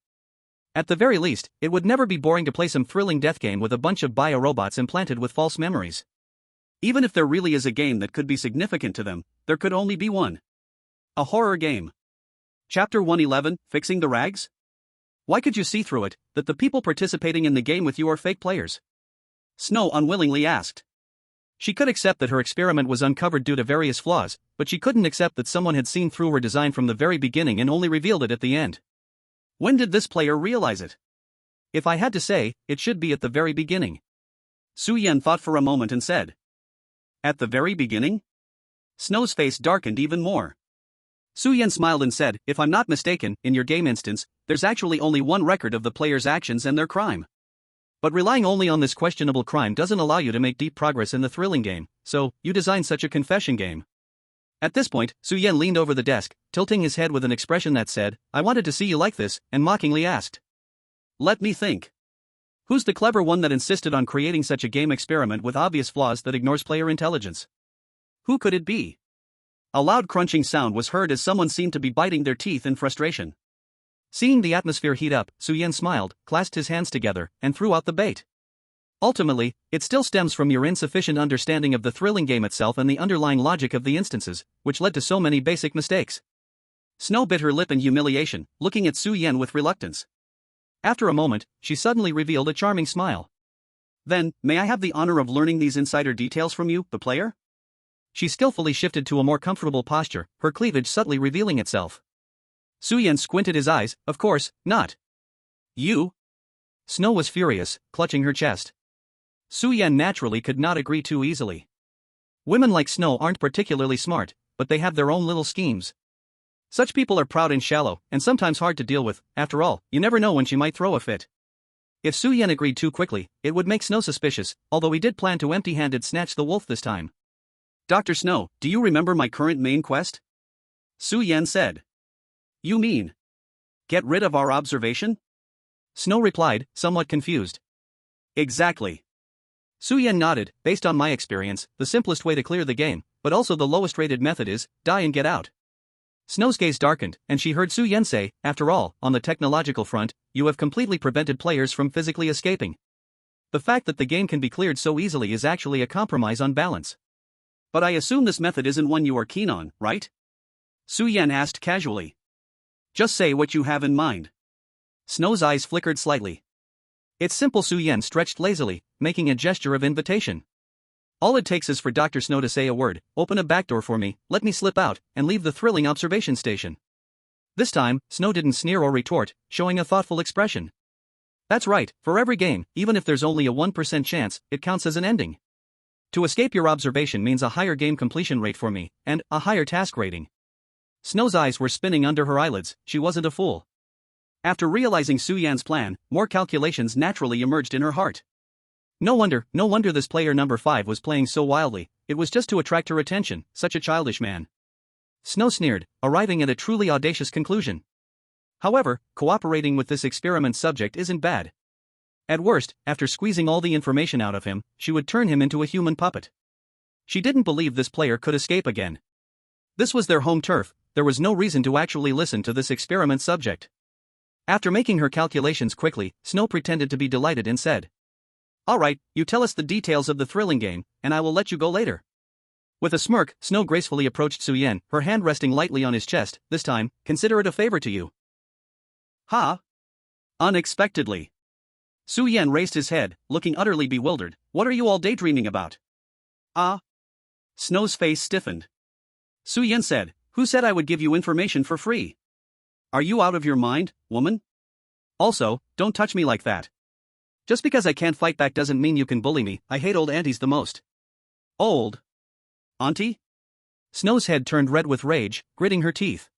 Speaker 1: At the very least, it would never be boring to play some thrilling death game with a bunch of bio-robots implanted with false memories. Even if there really is a game that could be significant to them, there could only be one. A horror game. Chapter 111, Fixing the Rags? Why could you see through it, that the people participating in the game with you are fake players? Snow unwillingly asked. She could accept that her experiment was uncovered due to various flaws, but she couldn't accept that someone had seen through her design from the very beginning and only revealed it at the end. When did this player realize it? If I had to say, it should be at the very beginning. Su-Yen thought for a moment and said. At the very beginning? Snow's face darkened even more. Su-Yen smiled and said, if I'm not mistaken, in your game instance, there's actually only one record of the player's actions and their crime. But relying only on this questionable crime doesn't allow you to make deep progress in the thrilling game, so you designed such a confession game. At this point, Su-Yen leaned over the desk, tilting his head with an expression that said, I wanted to see you like this, and mockingly asked. Let me think. Who's the clever one that insisted on creating such a game experiment with obvious flaws that ignores player intelligence? Who could it be? A loud crunching sound was heard as someone seemed to be biting their teeth in frustration. Seeing the atmosphere heat up, Su-Yen smiled, clasped his hands together, and threw out the bait. Ultimately, it still stems from your insufficient understanding of the thrilling game itself and the underlying logic of the instances, which led to so many basic mistakes. Snow bit her lip in humiliation, looking at Su-Yen with reluctance. After a moment, she suddenly revealed a charming smile. Then, may I have the honor of learning these insider details from you, the player? She skillfully shifted to a more comfortable posture, her cleavage subtly revealing itself. Su-Yen squinted his eyes, of course, not. You? Snow was furious, clutching her chest. Su-Yen naturally could not agree too easily. Women like Snow aren't particularly smart, but they have their own little schemes. Such people are proud and shallow, and sometimes hard to deal with. After all, you never know when she might throw a fit. If Su-Yen agreed too quickly, it would make Snow suspicious, although he did plan to empty-handed snatch the wolf this time. Dr. Snow, do you remember my current main quest? Su-Yen said. You mean? Get rid of our observation? Snow replied, somewhat confused. Exactly. Su-Yen nodded, based on my experience, the simplest way to clear the game, but also the lowest rated method is, die and get out. Snow's gaze darkened, and she heard Su-Yen say, after all, on the technological front, you have completely prevented players from physically escaping. The fact that the game can be cleared so easily is actually a compromise on balance. But I assume this method isn't one you are keen on, right? Su-Yen asked casually. Just say what you have in mind. Snow's eyes flickered slightly. It's simple. Su-Yen stretched lazily, making a gesture of invitation. All it takes is for Dr. Snow to say a word, open a back door for me, let me slip out, and leave the thrilling observation station. This time, Snow didn't sneer or retort, showing a thoughtful expression. That's right, for every game, even if there's only a 1% chance, it counts as an ending. To escape your observation means a higher game completion rate for me, and a higher task rating. Snow's eyes were spinning under her eyelids, she wasn't a fool. After realizing Su-Yen's plan, more calculations naturally emerged in her heart. No wonder this player number 5 was playing so wildly, it was just to attract her attention, such a childish man. Snow sneered, arriving at a truly audacious conclusion. However, cooperating with this experiment subject isn't bad. At worst, after squeezing all the information out of him, she would turn him into a human puppet. She didn't believe this player could escape again. This was their home turf, there was no reason to actually listen to this experiment subject. After making her calculations quickly, Snow pretended to be delighted and said, all right, you tell us the details of the thrilling game, and I will let you go later. With a smirk, Snow gracefully approached Su-Yen, her hand resting lightly on his chest. This time, consider it a favor to you. Ha! Unexpectedly. Su-Yen raised his head, looking utterly bewildered. What are you all daydreaming about? Ah? Snow's face stiffened. Su-Yen said, who said I would give you information for free? Are you out of your mind, woman? Also, don't touch me like that. Just because I can't fight back doesn't mean you can bully me. I hate old aunties the most. Old? Auntie? Snow's head turned red with rage, gritting her teeth.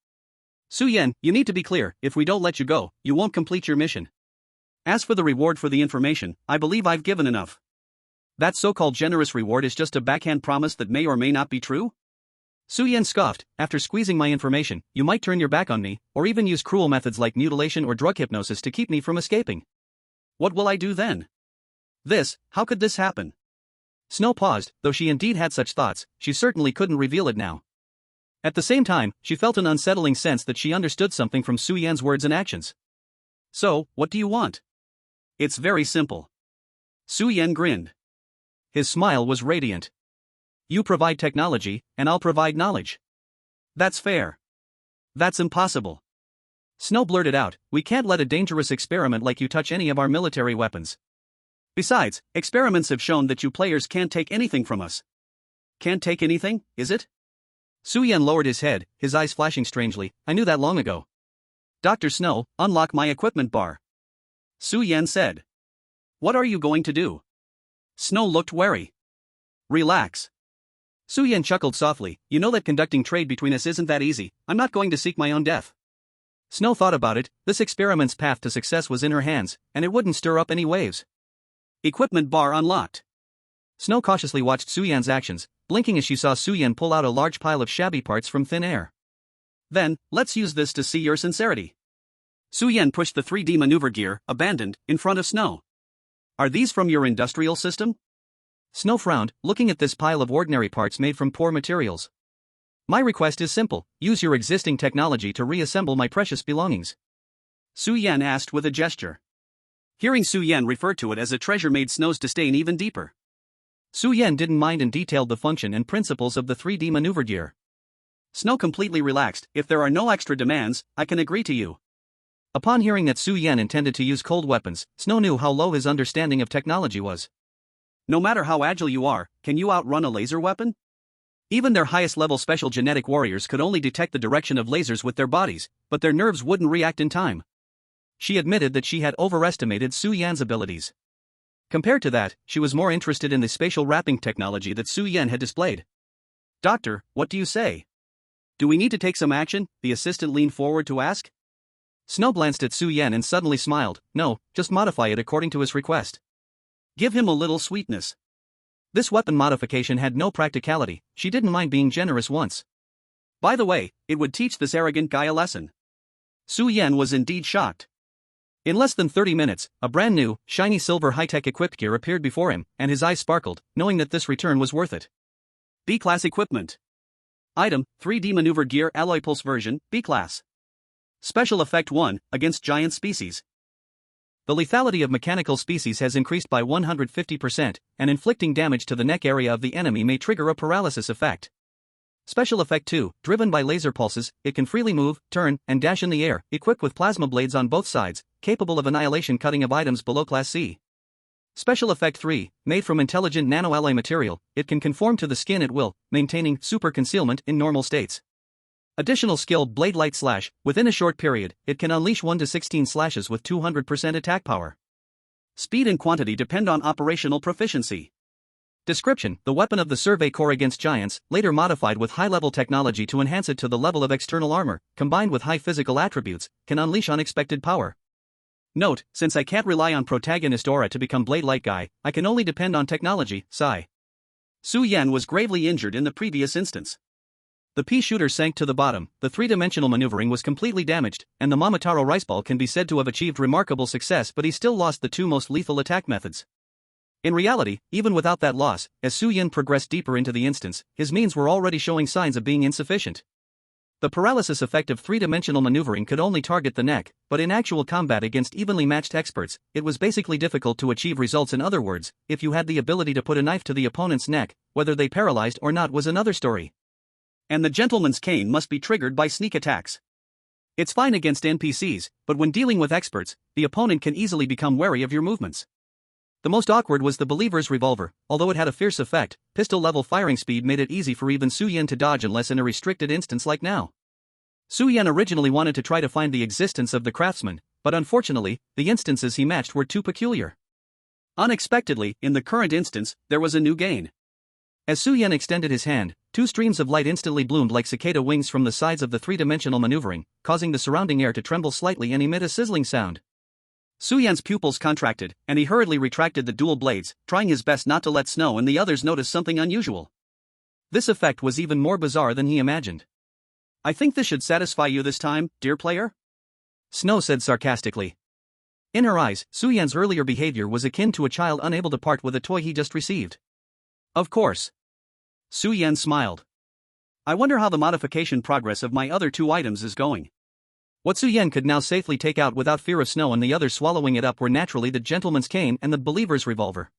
Speaker 1: Su-Yen, you need to be clear, if we don't let you go, you won't complete your mission. As for the reward for the information, I believe I've given enough. That so-called generous reward is just a backhand promise that may or may not be true? Su-Yen scoffed, after squeezing my information, you might turn your back on me, or even use cruel methods like mutilation or drug hypnosis to keep me from escaping. What will I do then? How could this happen? Snow paused, though she indeed had such thoughts, she certainly couldn't reveal it now. At the same time, she felt an unsettling sense that she understood something from Su-Yen's words and actions. So, what do you want? It's very simple. Su Yan grinned. His smile was radiant. You provide technology, and I'll provide knowledge. That's fair. That's impossible. Snow blurted out, we can't let a dangerous experiment like you touch any of our military weapons. Besides, experiments have shown that you players can't take anything from us. Can't take anything, is it? Su Yan lowered his head, his eyes flashing strangely. I knew that long ago. Dr. Snow, unlock my equipment bar. Su Yan said. What are you going to do? Snow looked wary. Relax. Su Yan chuckled softly, you know that conducting trade between us isn't that easy. I'm not going to seek my own death. Snow thought about it. This experiment's path to success was in her hands, and it wouldn't stir up any waves. Equipment bar unlocked. Snow cautiously watched Su Yan's actions, blinking as she saw Su Yan pull out a large pile of shabby parts from thin air. Then, let's use this to see your sincerity. Su Yan pushed the 3D maneuver gear, abandoned, in front of Snow. Are these from your industrial system? Snow frowned, looking at this pile of ordinary parts made from poor materials. My request is simple, use your existing technology to reassemble my precious belongings. Su Yan asked with a gesture. Hearing Su Yan refer to it as a treasure made Snow's disdain even deeper. Su Yan didn't mind and detailed the function and principles of the 3D maneuver gear. Snow completely relaxed, if there are no extra demands, I can agree to you. Upon hearing that Su Yan intended to use cold weapons, Snow knew how low his understanding of technology was. No matter how agile you are, can you outrun a laser weapon? Even their highest level special genetic warriors could only detect the direction of lasers with their bodies, but their nerves wouldn't react in time. She admitted that she had overestimated Su Yan's abilities. Compared to that, she was more interested in the spatial wrapping technology that Su Yan had displayed. Doctor, what do you say? Do we need to take some action? The assistant leaned forward to ask. Snow glanced at Su Yan and suddenly smiled. No, just modify it according to his request. Give him a little sweetness. This weapon modification had no practicality, she didn't mind being generous once. By the way, it would teach this arrogant guy a lesson. Su Yan was indeed shocked. In less than 30 minutes, a brand new, shiny silver high-tech equipped gear appeared before him, and his eyes sparkled, knowing that this return was worth it. B-Class equipment. Item, 3D maneuver gear alloy pulse version, B-Class. Special effect 1, against giant species. The lethality of mechanical species has increased by 150%, and inflicting damage to the neck area of the enemy may trigger a paralysis effect. Special effect 2, driven by laser pulses, it can freely move, turn, and dash in the air, equipped with plasma blades on both sides, capable of annihilation cutting of items below Class C. Special effect 3, made from intelligent nanoalloy material, it can conform to the skin at will, maintaining super concealment in normal states. Additional skill Blade Light Slash, within a short period, it can unleash 1 to 16 slashes with 200% attack power. Speed and quantity depend on operational proficiency. Description: the weapon of the Survey Corps against giants, later modified with high-level technology to enhance it to the level of external armor, combined with high physical attributes, can unleash unexpected power. Note, since I can't rely on protagonist aura to become Blade Light Guy, I can only depend on technology, sigh. Su Yan was gravely injured in the previous instance. The pea shooter sank to the bottom, the three-dimensional maneuvering was completely damaged, and the Momotaro rice ball can be said to have achieved remarkable success, but he still lost the two most lethal attack methods. In reality, even without that loss, as Su Yan progressed deeper into the instance, his means were already showing signs of being insufficient. The paralysis effect of three-dimensional maneuvering could only target the neck, but in actual combat against evenly matched experts, it was basically difficult to achieve results. In other words, if you had the ability to put a knife to the opponent's neck, whether they paralyzed or not was another story. And the gentleman's cane must be triggered by sneak attacks. It's fine against NPCs, but when dealing with experts, the opponent can easily become wary of your movements. The most awkward was the believer's revolver. Although it had a fierce effect, pistol-level firing speed made it easy for even Su Yan to dodge unless in a restricted instance like now. Su Yan originally wanted to try to find the existence of the craftsman, but unfortunately, the instances he matched were too peculiar. Unexpectedly, in the current instance, there was a new gain. As Su Yan extended his hand, two streams of light instantly bloomed like cicada wings from the sides of the three-dimensional maneuvering, causing the surrounding air to tremble slightly and emit a sizzling sound. Su Yan's pupils contracted, and he hurriedly retracted the dual blades, trying his best not to let Snow and the others notice something unusual. This effect was even more bizarre than he imagined. I think this should satisfy you this time, dear player? Snow said sarcastically. In her eyes, Su Yan's earlier behavior was akin to a child unable to part with a toy he just received. Of course. Su Yan smiled. I wonder how the modification progress of my other two items is going.
Speaker 2: What Su Yan could now safely take out without fear of Snow and the others swallowing it up were naturally the gentleman's cane and the believer's revolver.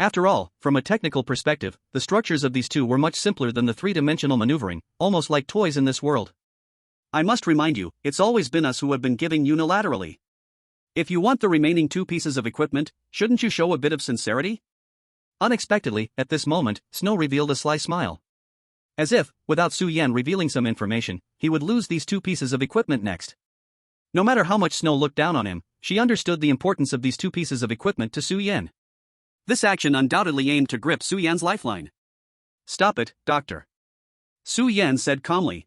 Speaker 2: After all, from a technical perspective, the structures of these two were much simpler than the three-dimensional maneuvering, almost like toys in this world.
Speaker 1: I must remind you, it's always been us who have been giving unilaterally. If you want the remaining two pieces of equipment, shouldn't you show a bit of sincerity?
Speaker 2: Unexpectedly, at this moment, Snow revealed a sly smile. As if, without Su Yan revealing some information, he would lose these two pieces of equipment next. No matter how much Snow looked down on him, she understood the importance of these two pieces of equipment to Su Yan.
Speaker 1: This action undoubtedly aimed to grip Su Yan's lifeline. Stop it, Doctor. Su Yan said calmly.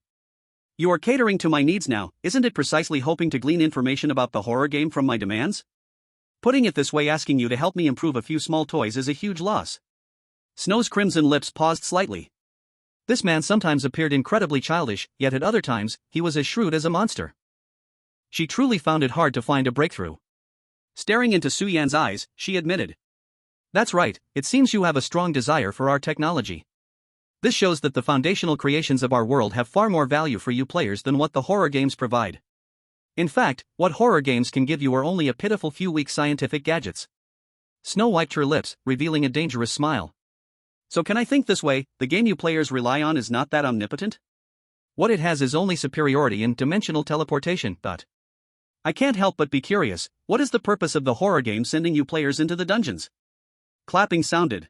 Speaker 1: You are catering to my needs now, isn't it precisely hoping to glean information about the horror game from my demands? Putting it this way, asking you to help me improve a few small toys is a huge loss. Snow's crimson lips paused slightly.
Speaker 2: This man sometimes appeared incredibly childish, yet at other times, he was as shrewd as a monster. She truly found it hard to find a breakthrough.
Speaker 1: Staring into Su Yan's eyes, she admitted.
Speaker 2: That's right, it seems you have a strong desire for our technology. This shows that the foundational creations of our world have far more value for you players than what the horror games provide. In fact, what horror games can give you are only a pitiful few weak scientific gadgets. Snow wiped her lips, revealing a dangerous smile.
Speaker 1: So can I think this way, the game you players rely on is not that omnipotent?
Speaker 2: What it has is only superiority in dimensional teleportation, but
Speaker 1: I can't help but be curious, what is the purpose of the horror game sending you players into the dungeons? Clapping sounded.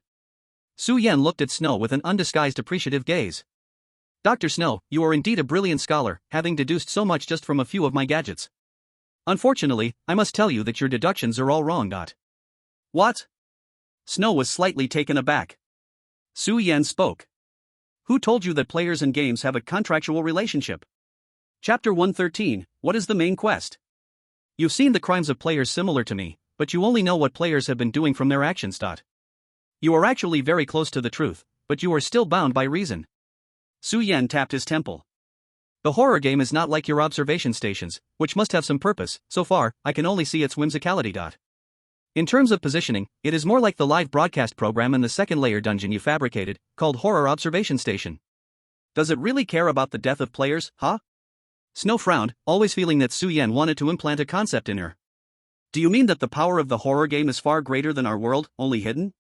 Speaker 2: Su Yan looked at Snow with an undisguised appreciative gaze. Dr. Snow, you are indeed a brilliant scholar, having deduced so much just from a few of my gadgets. Unfortunately, I must tell you that your deductions are all wrong.
Speaker 1: What? Snow was slightly taken aback. Su Yan spoke. Who told you that players and games have a contractual relationship? Chapter 113, what is the main quest?
Speaker 2: You've seen the crimes of players similar to me, but you only know what players have been doing from their actions. You are actually very close to the truth, but you are still bound by reason.
Speaker 1: Su Yan tapped his temple.
Speaker 2: The horror game is not like your observation stations, which must have some purpose. So far, I can only see its whimsicality. In terms of positioning, it is more like the live broadcast program in the second layer dungeon you fabricated, called Horror Observation Station.
Speaker 1: Does it really care about the death of players, huh?
Speaker 2: Snow frowned, always feeling that Su Yan wanted to implant a concept in her.
Speaker 1: Do you mean that the power of the horror game is far greater than our world, only hidden?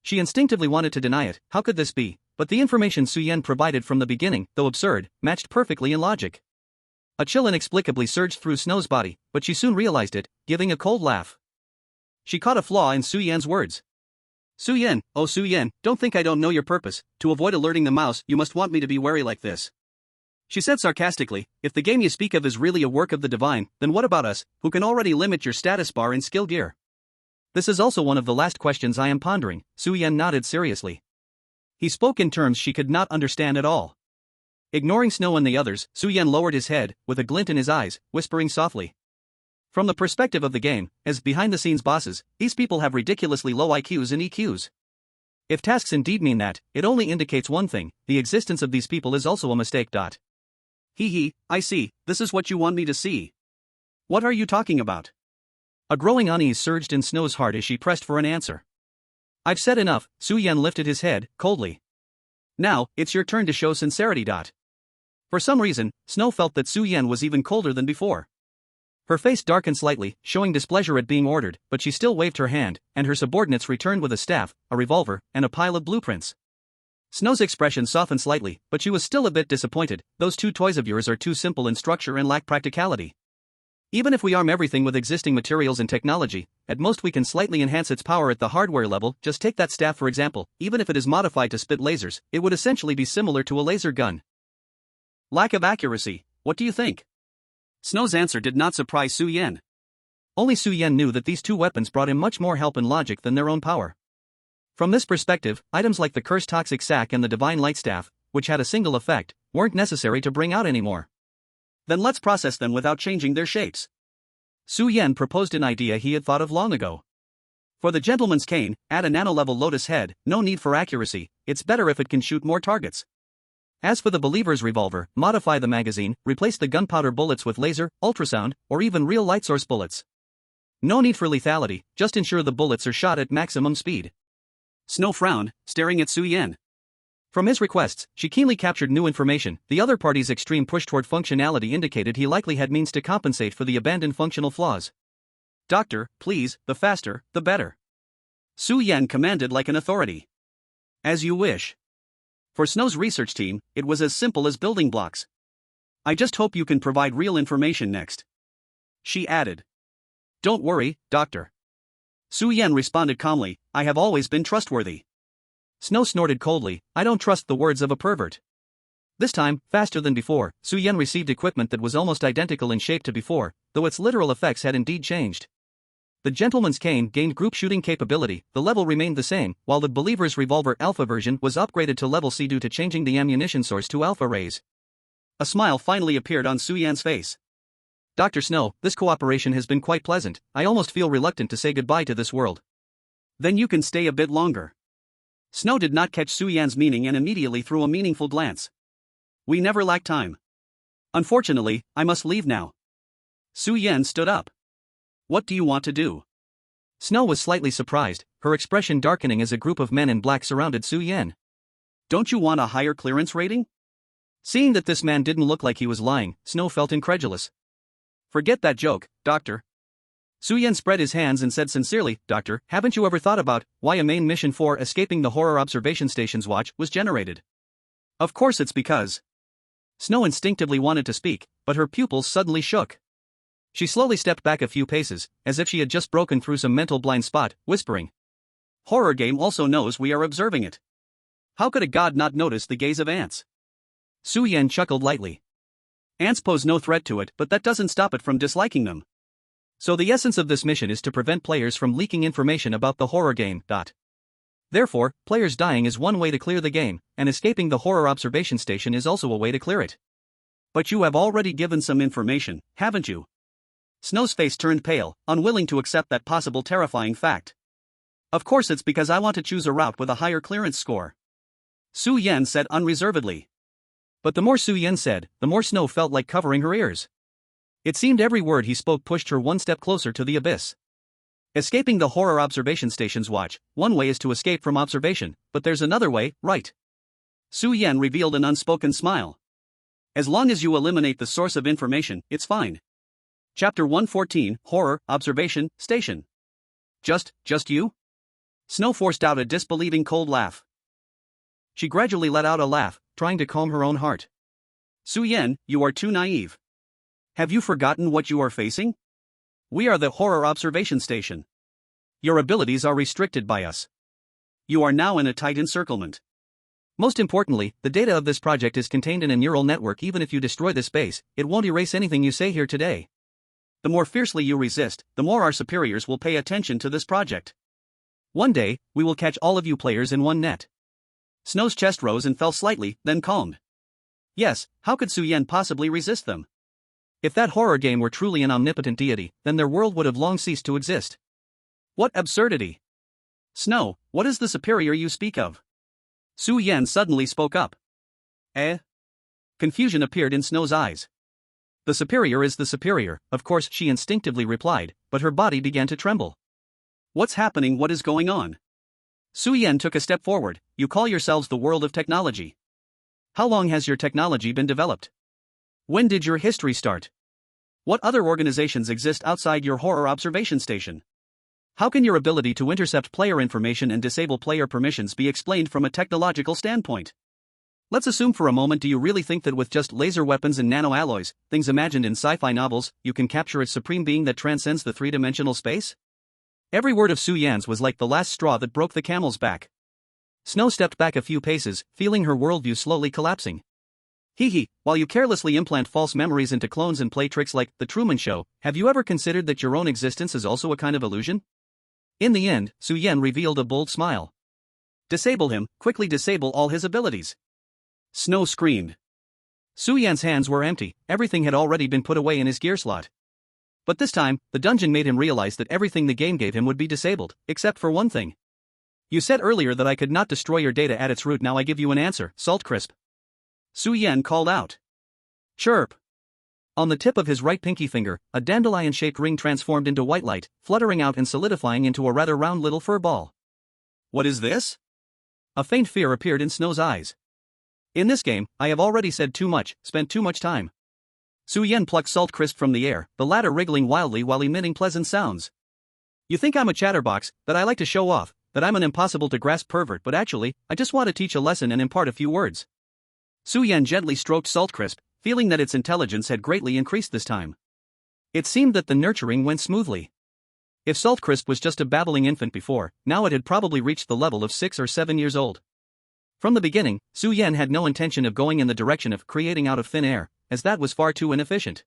Speaker 2: She instinctively wanted to deny it. How could this be? But the information Su Yan provided from the beginning, though absurd, matched perfectly in logic. A chill inexplicably surged through Snow's body, but she soon realized it, giving a cold laugh. She caught a flaw in Su Yan's words.
Speaker 1: Su Yan, oh Su Yan, don't think I don't know your purpose. To avoid alerting the mouse, you must want me to be wary like this. She said sarcastically, if the game you speak of is really a work of the divine, then what about us, who can already limit your status bar in skill gear?
Speaker 2: This is also one of the last questions I am pondering. Su Yan nodded seriously. He spoke in terms she could not understand at all. Ignoring Snow and the others, Su Yan lowered his head, with a glint in his eyes, whispering softly. From the perspective of the game, as behind-the-scenes bosses, these people have ridiculously low IQs and EQs. If tasks indeed mean that, it only indicates one thing: the existence of these people is also a mistake.
Speaker 1: Hee, I see, this is what you want me to see. What are you talking about?
Speaker 2: A growing unease surged in Snow's heart as she pressed for an answer. I've said enough. Su Yan lifted his head, coldly.
Speaker 1: Now, it's your turn to show sincerity.
Speaker 2: For some reason, Snow felt that Su Yan was even colder than before. Her face darkened slightly, showing displeasure at being ordered, but she still waved her hand, and her subordinates returned with a staff, a revolver, and a pile of blueprints. Snow's expression softened slightly, but she was still a bit disappointed. Those two toys of yours are too simple in structure and lack practicality. Even if we arm everything with existing materials and technology, at most we can slightly enhance its power at the hardware level. Just take that staff for example. Even if it is modified to spit lasers, it would essentially be similar to a laser gun.
Speaker 1: Lack of accuracy, what do you think? Snow's answer did not surprise Su Yan.
Speaker 2: Only Su Yan knew that these two weapons brought him much more help and logic than their own power. From this perspective, items like the cursed toxic sack and the divine light staff, which had a single effect, weren't necessary to bring out anymore.
Speaker 1: Then let's process them without changing their shapes.
Speaker 2: Su Yan proposed an idea he had thought of long ago.
Speaker 1: For the gentleman's cane, add a nano-level lotus head. No need for accuracy, it's better if it can shoot more targets.
Speaker 2: As for the believer's revolver, modify the magazine, replace the gunpowder bullets with laser, ultrasound, or even real light source bullets. No need for lethality, just ensure the bullets are shot at maximum speed.
Speaker 1: Snow frowned, staring at Su Yan.
Speaker 2: From his requests, she keenly captured new information. The other party's extreme push toward functionality indicated he likely had means to compensate for the abandoned functional flaws.
Speaker 1: Doctor, please, the faster, the better. Su Yan commanded like an authority. As you wish. For Snow's research team, it was as simple as building blocks. I just hope you can provide real information next. She added. Don't worry, Doctor. Su Yan responded calmly, I have always been trustworthy.
Speaker 2: Snow snorted coldly, I don't trust the words of a pervert. This time, faster than before, Su Yan received equipment that was almost identical in shape to before, though its literal effects had indeed changed. The Gentleman's Cane gained group shooting capability, the level remained the same, while the Believer's Revolver Alpha version was upgraded to level C due to changing the ammunition source to alpha rays.
Speaker 1: A smile finally appeared on Su Yan's face.
Speaker 2: Dr. Snow, this cooperation has been quite pleasant. I almost feel reluctant to say goodbye to this world.
Speaker 1: Then you can stay a bit longer. Snow did not catch Su Yan's meaning and immediately threw a meaningful glance. We never lack time. Unfortunately, I must leave now. Su Yan stood up. What do you want to do?
Speaker 2: Snow was slightly surprised, her expression darkening as a group of men in black surrounded Su Yan.
Speaker 1: Don't you want a higher clearance rating?
Speaker 2: Seeing that this man didn't look like he was lying, Snow felt incredulous.
Speaker 1: Forget that joke, Doctor.
Speaker 2: Su Yan spread his hands and said sincerely, Doctor, haven't you ever thought about why a main mission for escaping the horror observation station's watch was generated?
Speaker 1: Of course it's because.
Speaker 2: Snow instinctively wanted to speak, but her pupils suddenly shook. She slowly stepped back a few paces, as if she had just broken through some mental blind spot, whispering.
Speaker 1: Horror game also knows we are observing it. How could a god not notice the gaze of ants?
Speaker 2: Su Yan chuckled lightly.
Speaker 1: Ants pose no threat to it, but that doesn't stop it from disliking them.
Speaker 2: So the essence of this mission is to prevent players from leaking information about the horror game. Therefore, players dying is one way to clear the game, and escaping the horror observation station is also a way to clear it.
Speaker 1: But you have already given some information, haven't you? Snow's face turned pale, unwilling to accept that possible terrifying fact. Of course it's because I want to choose a route with a higher clearance score. Su Yan said unreservedly.
Speaker 2: But the more Su Yan said, the more Snow felt like covering her ears. It seemed every word he spoke pushed her one step closer to the abyss. Escaping the horror observation station's watch, one way is to escape from observation, but there's another way, right?
Speaker 1: Su Yan revealed an unspoken smile. As long as you eliminate the source of information, it's fine. Chapter 114, Horror, Observation, Station. Just you? Snow forced out a disbelieving cold laugh. She gradually let out a laugh, trying to calm her own heart. Su Yan, you are too naive. Have you forgotten what you are facing? We are the horror observation station. Your abilities are restricted by us. You are now in a tight encirclement.
Speaker 2: Most importantly, the data of this project is contained in a neural network. Even if you destroy this base, it won't erase anything you say here today.
Speaker 1: The more fiercely you resist, the more our superiors will pay attention to this project.
Speaker 2: One day, we will catch all of you players in one net.
Speaker 1: Snow's chest rose and fell slightly, then calmed. Yes, how could Su Yan possibly resist them?
Speaker 2: If that horror game were truly an omnipotent deity, then their world would have long ceased to exist.
Speaker 1: What absurdity! Snow, what is the superior you speak of? Su Yan suddenly spoke up. Confusion appeared in Snow's eyes.
Speaker 2: The superior is the superior, of course, she instinctively replied, but her body began to tremble.
Speaker 1: What's happening? What is going on? Su Yan took a step forward. You call yourselves the world of technology. How long has your technology been developed? When did your history start? What other organizations exist outside your horror observation station? How can your ability to intercept player information and disable player permissions be explained from a technological standpoint? Let's assume for a moment, do you really think that with just laser weapons and nanoalloys, things imagined in sci-fi novels, you can capture a supreme being that transcends the three-dimensional space? Every word of Su Yan's was like the last straw that broke the camel's back.
Speaker 2: Snow stepped back a few paces, feeling her worldview slowly collapsing.
Speaker 1: While you carelessly implant false memories into clones and play tricks like The Truman Show, have you ever considered that your own existence is also a kind of illusion?
Speaker 2: In the end, Su Yan revealed a bold smile.
Speaker 1: Disable him, quickly disable all his abilities. Snow screamed.
Speaker 2: Su Yan's hands were empty, everything had already been put away in his gear slot. But this time, the dungeon made him realize that everything the game gave him would be disabled, except for one thing.
Speaker 1: You said earlier that I could not destroy your data at its root, now I give you an answer, Salt Crisp. Su Yan called out.
Speaker 2: Chirp. On the tip of his right pinky finger, a dandelion-shaped ring transformed into white light, fluttering out and solidifying into a rather round little fur ball.
Speaker 1: What is this?
Speaker 2: A faint fear appeared in Snow's eyes. In this game, I have already said too much, spent too much time. Su Yan plucked Salt Crisp from the air, the latter wriggling wildly while emitting pleasant sounds. You think I'm a chatterbox, that I like to show off, that I'm an impossible to grasp pervert, but actually, I just want to teach a lesson and impart a few words. Su Yan gently stroked Salt Crisp, feeling that its intelligence had greatly increased this time. It seemed that the nurturing went smoothly. If Salt Crisp was just a babbling infant before, now it had probably reached the level of 6 or 7 years old. From the beginning, Su Yan had no intention of going in the direction of creating out of thin air, as that was far too inefficient.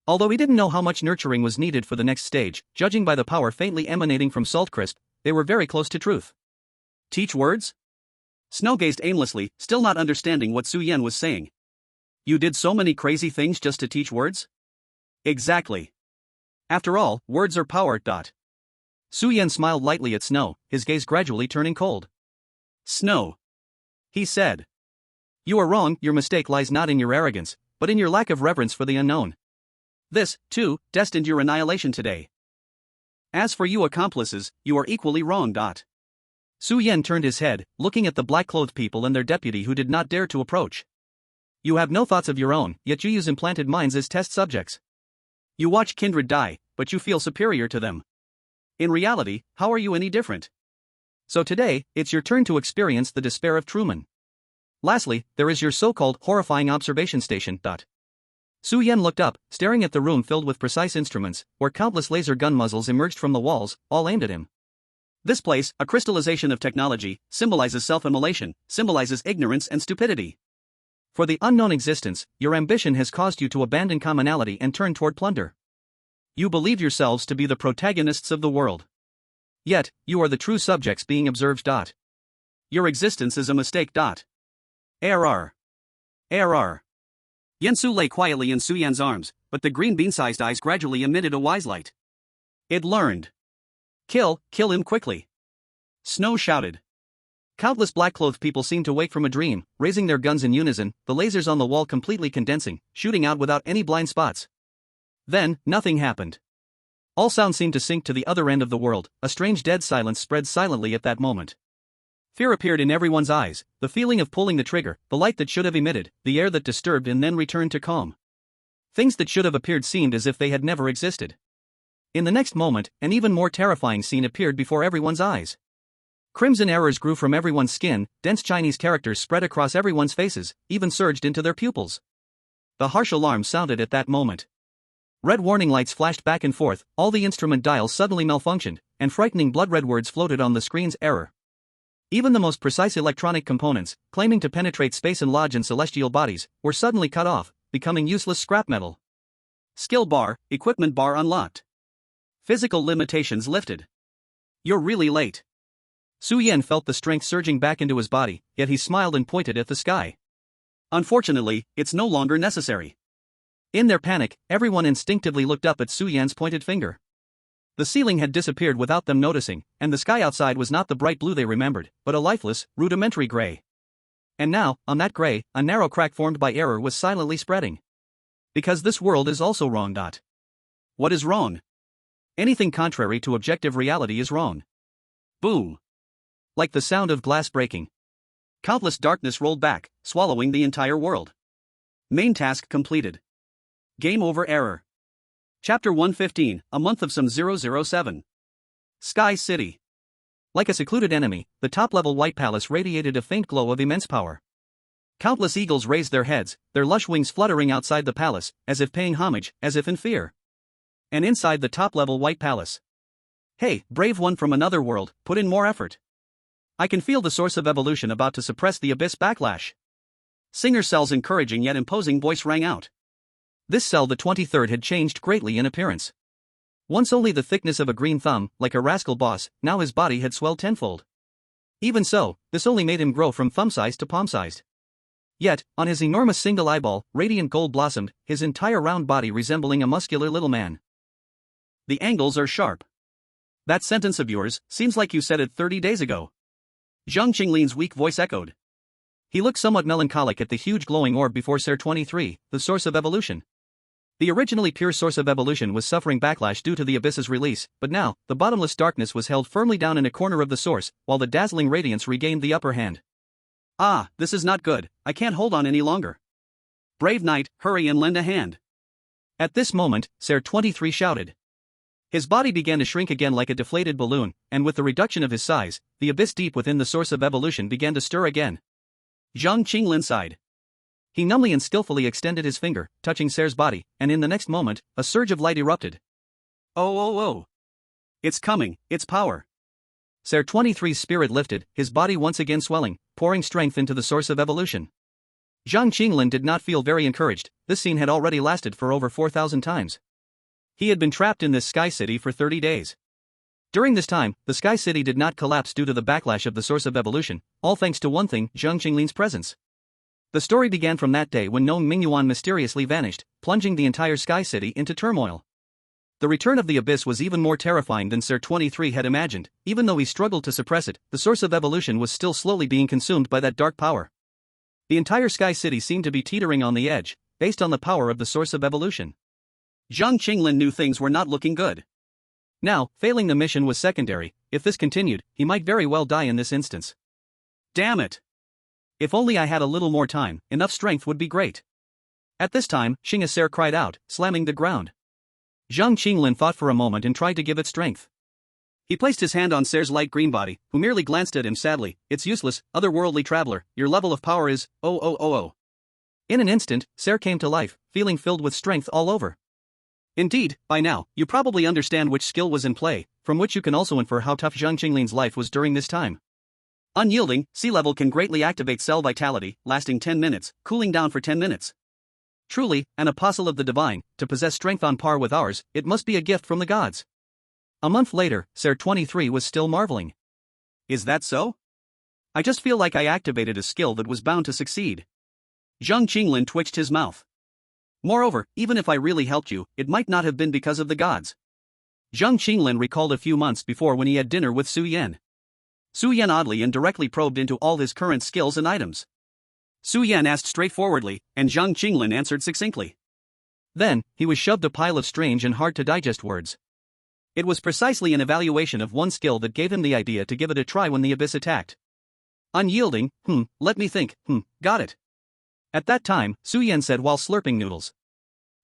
Speaker 2: Although he didn't know how much nurturing was needed for the next stage, judging by the power faintly emanating from Salt Crisp, they were very close to truth. Teach words? Snow gazed aimlessly, still not understanding what Su Yan was saying. You did so many crazy things just to teach words? Exactly. After all, words are power. Su Yan smiled lightly at Snow, his gaze gradually turning cold. Snow. He said. You are wrong, your mistake lies not in your arrogance, but in your lack of reverence for the unknown. This, too, destined your annihilation today. As for you accomplices, you are equally wrong. Su Yan turned his head, looking at the black-clothed people and their deputy who did not dare to approach. You have no thoughts of your own, yet you use implanted minds as test subjects. You watch kindred die, but you feel superior to them. In reality, how are you any different? So today, it's your turn to experience the despair of Truman. Lastly, there is your so-called horrifying observation station. Su Yan looked up, staring at the room filled with precise instruments, where countless laser gun muzzles emerged from the walls, all aimed at him. This place, a crystallization of technology, symbolizes self-immolation, symbolizes ignorance and stupidity. For the unknown existence, your ambition has caused you to abandon commonality and turn toward plunder. You believe yourselves to be the protagonists of the world. Yet, you are the true subjects being observed. Your existence is a mistake. Error. Error. Yensu lay quietly in Su Yan's arms, but the green bean-sized eyes gradually emitted a wise light. It learned. Kill him quickly. Snow shouted. Countless black-clothed people seemed to wake from a dream, raising their guns in unison, the lasers on the wall completely condensing, shooting out without any blind spots. Then, nothing happened. All sound seemed to sink to the other end of the world, a strange dead silence spread silently at that moment. Fear appeared in everyone's eyes, the feeling of pulling the trigger, the light that should have emitted, the air that disturbed and then returned to calm. Things that should have appeared seemed as if they had never existed. In the next moment, an even more terrifying scene appeared before everyone's eyes. Crimson errors grew from everyone's skin, dense Chinese characters spread across everyone's faces, even surged into their pupils. The harsh alarm sounded at that moment. Red warning lights flashed back and forth, all the instrument dials suddenly malfunctioned, and frightening blood-red words floated on the screen's error. Even the most precise electronic components, claiming to penetrate space and lodge in celestial bodies, were suddenly cut off, becoming useless scrap metal. Skill bar, equipment bar unlocked. Physical limitations lifted. You're really late. Su Yan felt the strength surging back into his body, yet he smiled and pointed at the sky. Unfortunately, it's no longer necessary. In their panic, everyone instinctively looked up at Su Yan's pointed finger. The ceiling had disappeared without them noticing, and the sky outside was not the bright blue they remembered, but a lifeless, rudimentary gray. And now, on that gray, a narrow crack formed by error was silently spreading. Because this world is also wrong. What is wrong? Anything contrary to objective reality is wrong. Boom. Like the sound of glass breaking. Countless darkness rolled back, swallowing the entire world. Main task completed. Game over error. Chapter 115, A Month of Some 007. Sky City. Like a secluded enemy, the top-level White Palace radiated a faint glow of immense power. Countless eagles raised their heads, their lush wings fluttering outside the palace, as if paying homage, as if in fear. And inside the top-level White Palace. Hey, brave one from another world, put in more effort. I can feel the source of evolution about to suppress the abyss backlash. Singer Cell's encouraging yet imposing voice rang out. This cell, the 23rd, had changed greatly in appearance. Once only the thickness of a green thumb, like a rascal boss, now his body had swelled tenfold. Even so, this only made him grow from thumb-sized to palm-sized. Yet, on his enormous single eyeball, radiant gold blossomed, his entire round body resembling a muscular little man. The angles are sharp. That sentence of yours, seems like you said it 30 days ago. Zhang Qinglin's weak voice echoed. He looked somewhat melancholic at the huge glowing orb before Ser 23, the source of evolution. The originally pure source of evolution was suffering backlash due to the abyss's release, but now, the bottomless darkness was held firmly down in a corner of the source, while the dazzling radiance regained the upper hand. Ah, this is not good, I can't hold on any longer. Brave knight, hurry and lend a hand.
Speaker 1: At this moment, Ser 23 shouted. His body began to shrink again like a deflated balloon, and with the reduction of his size, the abyss deep within the source of evolution began to stir again.
Speaker 2: Zhang Qinglin sighed.
Speaker 1: He numbly and skillfully extended his finger, touching Ser's body, and in the next moment, a surge of light erupted.
Speaker 2: Oh. It's coming, it's power.
Speaker 1: Ser 23's spirit lifted, his body once again swelling, pouring strength into the source of evolution. Zhang Qinglin did not feel very encouraged. This scene had already lasted for over 4,000 times. He had been trapped in this Sky City for 30 days. During this time, the Sky City did not collapse due to the backlash of the source of evolution, all thanks to one thing, Zhang Qinglin's presence. The story began from that day when Nong Mingyuan mysteriously vanished, plunging the entire Sky City into turmoil. The return of the abyss was even more terrifying than Ser 23 had imagined. Even though he struggled to suppress it, the source of evolution was still slowly being consumed by that dark power. The entire Sky City seemed to be teetering on the edge, based on the power of the source of evolution.
Speaker 2: Zhang Qinglin knew things were not looking good.
Speaker 1: Now, failing the mission was secondary. If this continued, he might very well die in this instance.
Speaker 2: Damn it!
Speaker 1: If only I had a little more time, enough strength would be great. At this time, Xing'a Ser cried out, slamming the ground. Zhang Qinglin thought for a moment and tried to give it strength.
Speaker 2: He placed his hand on Ser's light green body, who merely glanced at him sadly. It's useless, otherworldly traveler, your level of power is, oh.
Speaker 1: In an instant, Ser came to life, feeling filled with strength all over.
Speaker 2: Indeed, by now, you probably understand which skill was in play, from which you can also infer how tough Zhang Qinglin's life was during this time. Unyielding, sea level can greatly activate cell vitality, lasting 10 minutes, cooling down for 10 minutes. Truly, an apostle of the divine, to possess strength on par with ours, it must be a gift from the gods.
Speaker 1: A month later, Ser 23 was still marveling.
Speaker 2: Is that so? I just feel like I activated a skill that was bound to succeed. Zhang Qinglin twitched his mouth. Moreover, even if I really helped you, it might not have been because of the gods. Zhang Qinglin recalled a few months before when he had dinner with Su Yan. Su Yan oddly and directly probed into all his current skills and items. Su Yan asked straightforwardly, and Zhang Qinglin answered succinctly.
Speaker 1: Then, he was shoved a pile of strange and hard-to-digest words.
Speaker 2: It was precisely an evaluation of one skill that gave him the idea to give it a try when the abyss attacked. Unyielding, let me think, got it.
Speaker 1: At that time, Su Yan said while slurping noodles.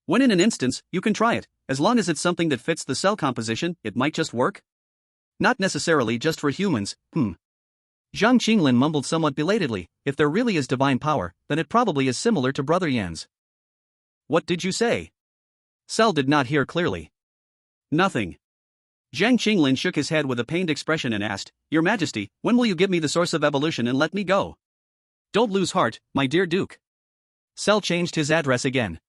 Speaker 2: When in an instance, you can try it, as long as it's something that fits the cell composition, it might just work.
Speaker 1: Not necessarily just for humans, Zhang Qinglin mumbled somewhat belatedly. If there really is divine power, then it probably is similar to Brother Yan's.
Speaker 2: What did you say?
Speaker 1: Cell did not hear clearly.
Speaker 2: Nothing. Zhang Qinglin shook his head with a pained expression and asked, Your Majesty, when will you give me the source of evolution and let me go? Don't lose heart, my dear Duke.
Speaker 1: Cell changed his address again.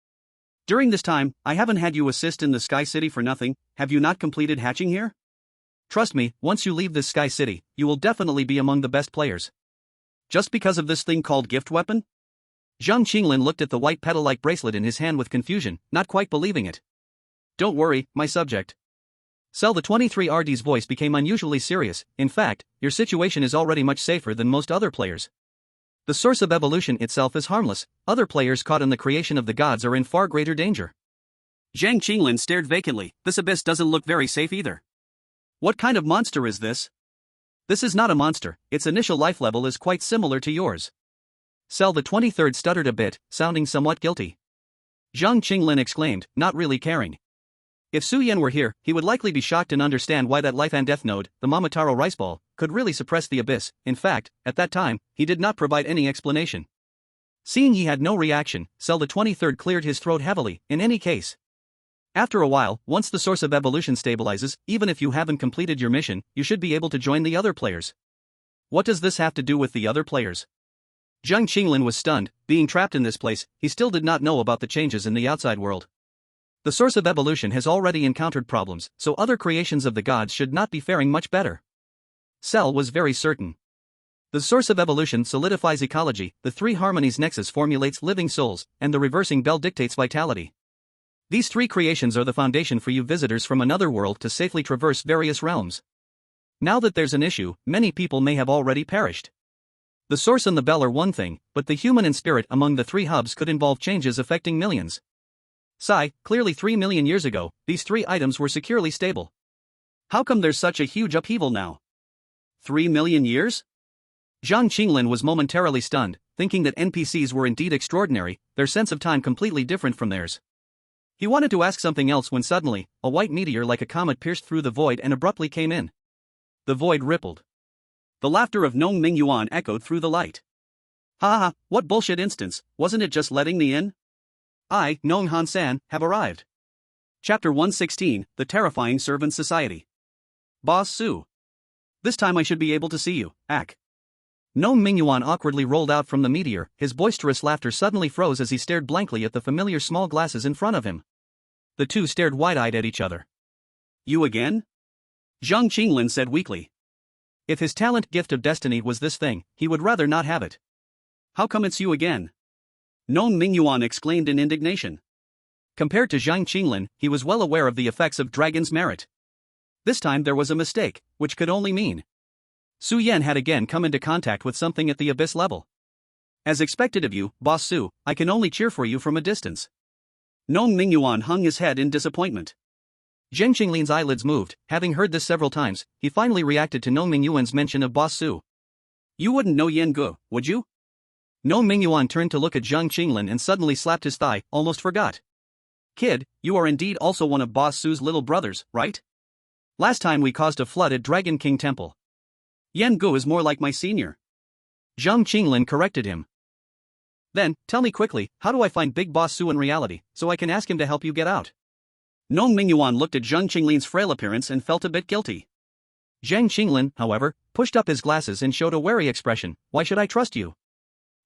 Speaker 2: During this time, I haven't had you assist in the Sky City for nothing. Have you not completed hatching here?
Speaker 1: Trust me, once you leave this Sky City, you will definitely be among the best players.
Speaker 2: Just because of this thing called gift weapon?
Speaker 1: Zhang Qinglin looked at the white petal-like bracelet in his hand with confusion, not quite believing it.
Speaker 2: Don't worry, my subject.
Speaker 1: Cell the 23RD's voice became unusually serious. In fact, your situation is already much safer than most other players. The source of evolution itself is harmless. Other players caught in the creation of the gods are in far greater danger.
Speaker 2: Zhang Qinglin stared vacantly. This abyss doesn't look very safe either. What kind of monster is this?
Speaker 1: This is not a monster, its initial life level is quite similar to yours. Cell the 23rd stuttered a bit, sounding somewhat guilty. Zhang Qinglin exclaimed, not really caring. If Su Yan were here, he would likely be shocked and understand why that life and death node, the Momotaro rice ball, could really suppress the abyss. In fact, at that time, he did not provide any explanation. Seeing he had no reaction, Cell the 23rd cleared his throat heavily. In any case, after a while, once the source of evolution stabilizes, even if you haven't completed your mission, you should be able to join the other players. What does this have to do with the other players? Zhang Qinglin was stunned. Being trapped in this place, he still did not know about the changes in the outside world. The source of evolution has already encountered problems, so other creations of the gods should not be faring much better. Cell was very certain. The source of evolution solidifies ecology, the three harmonies nexus formulates living souls, and the reversing bell dictates vitality. These three creations are the foundation for you visitors from another world to safely traverse various realms. Now that there's an issue, many people may have already perished. The source and the bell are one thing, but the human and spirit among the three hubs could involve changes affecting millions. Clearly 3 million years ago, these three items were securely stable.
Speaker 2: How come there's such a huge upheaval now? 3 million years? Zhang Qinglin was momentarily stunned, thinking that NPCs were indeed extraordinary, their sense of time completely different from theirs. He wanted to ask something else when suddenly, a white meteor like a comet pierced through the void and abruptly came in. The void rippled. The laughter of Nong Mingyuan echoed through the light. Ha ha, what bullshit instance, wasn't it just letting me in? I, Nong Han-san, have arrived. Chapter 116, The Terrifying Servant Society. Boss Su. This time I should be able to see you, Ak. Nong Mingyuan awkwardly rolled out from the meteor, his boisterous laughter suddenly froze as he stared blankly at the familiar small glasses in front of him. The two stared wide-eyed at each other. You again? Zhang Qinglin said weakly. If his talent gift of destiny was this thing, he would rather not have it. How come it's you again? Nong Mingyuan exclaimed in indignation. Compared to Zhang Qinglin, he was well aware of the effects of Dragon's Merit. This time there was a mistake, which could only mean Su Yan had again come into contact with something at the abyss level. As expected of you, Boss Su, I can only cheer for you from a distance. Nong Mingyuan hung his head in disappointment. Zhang Qinglin's eyelids moved. Having heard this several times, he finally reacted to Nong Mingyuan's mention of Boss Su. You wouldn't know Yan Gu, would you? Nong Mingyuan turned to look at Zhang Qinglin and suddenly slapped his thigh, almost forgot. Kid, you are indeed also one of Boss Su's little brothers, right? Last time we caused a flood at Dragon King Temple. Yan Gu is more like my senior. Zhang Qinglin corrected him. Then, tell me quickly, how do I find Big Boss Su in reality, so I can ask him to help you get out? Nong Mingyuan looked at Zhang Qinglin's frail appearance and felt a bit guilty. Zhang Qinglin, however, pushed up his glasses and showed a wary expression. Why should I trust you?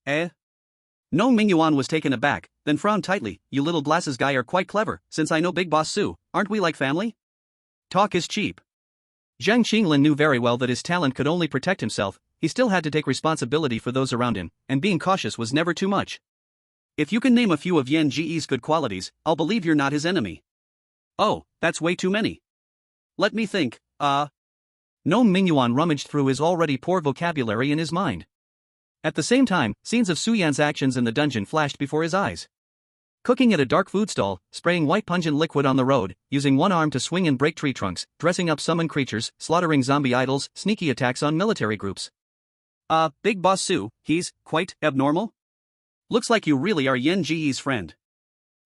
Speaker 2: Nong Mingyuan was taken aback, then frowned tightly. You little glasses guy are quite clever, since I know Big Boss Su, aren't we like family? Talk is cheap. Zhang Qinglin knew very well that his talent could only protect himself, he still had to take responsibility for those around him, and being cautious was never too much. If you can name a few of Yan Ji's good qualities, I'll believe you're not his enemy. Oh, that's way too many. Let me think, Nong Mingyuan rummaged through his already poor vocabulary in his mind. At the same time, scenes of Su Yan's actions in the dungeon flashed before his eyes. Cooking at a dark food stall, spraying white pungent liquid on the road, using one arm to swing and break tree trunks, dressing up summoned creatures, slaughtering zombie idols, sneaky attacks on military groups. Big Boss Su, he's quite abnormal? Looks like you really are Yan Ji's friend.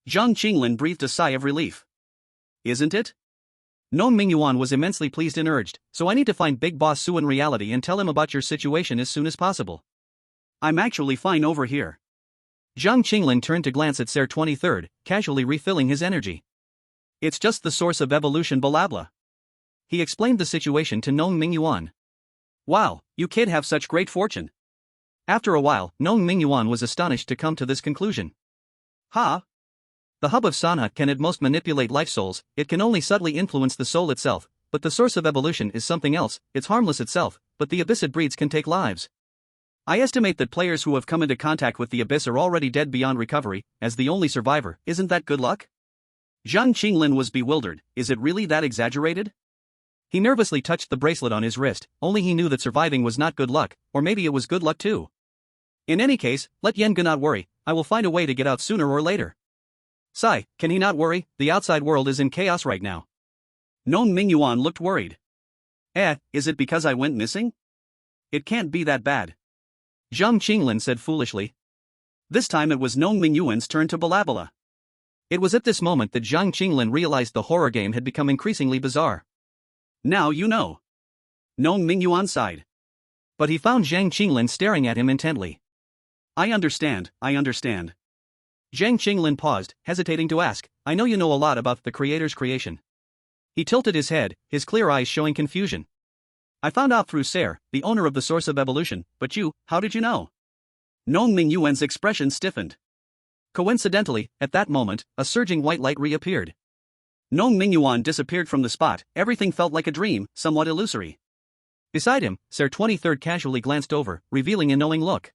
Speaker 2: Zhang Qinglin breathed a sigh of relief. Isn't it? Nong Mingyuan was immensely pleased and urged, so I need to find Big Boss Su in reality and tell him about your situation as soon as possible. I'm actually fine over here. Zhang Qinglin turned to glance at Ser 23rd, casually refilling his energy. It's just the source of evolution blabla. He explained the situation to Nong Mingyuan. Wow, you kid have such great fortune. After a while, Nong Mingyuan was astonished to come to this conclusion. Ha! The hub of Sanha can at most manipulate life souls, it can only subtly influence the soul itself, but the source of evolution is something else, it's harmless itself, but the abyss it breeds can take lives. I estimate that players who have come into contact with the abyss are already dead beyond recovery, as the only survivor. Isn't that good luck? Zhang Qinglin was bewildered. Is it really that exaggerated? He nervously touched the bracelet on his wrist, only he knew that surviving was not good luck, or maybe it was good luck too. In any case, let Yan Gu not worry, I will find a way to get out sooner or later. Sai, can he not worry? The outside world is in chaos right now. Nong Mingyuan looked worried. Is it because I went missing? It can't be that bad. Zhang Qinglin said foolishly. This time it was Nong Mingyuan's turn to balabala. It was at this moment that Zhang Qinglin realized the horror game had become increasingly bizarre. Now you know. Nong Mingyuan sighed. But he found Zhang Qinglin staring at him intently. I understand. Zhang Qinglin paused, hesitating to ask, I know you know a lot about the creator's creation. He tilted his head, his clear eyes showing confusion. I found out through Ser, the owner of the source of evolution, but you, how did you know? Nong Mingyuan's expression stiffened. Coincidentally, at that moment, a surging white light reappeared. Nong Mingyuan disappeared from the spot, everything felt like a dream, somewhat illusory. Beside him, Ser 23rd casually glanced over, revealing a knowing look.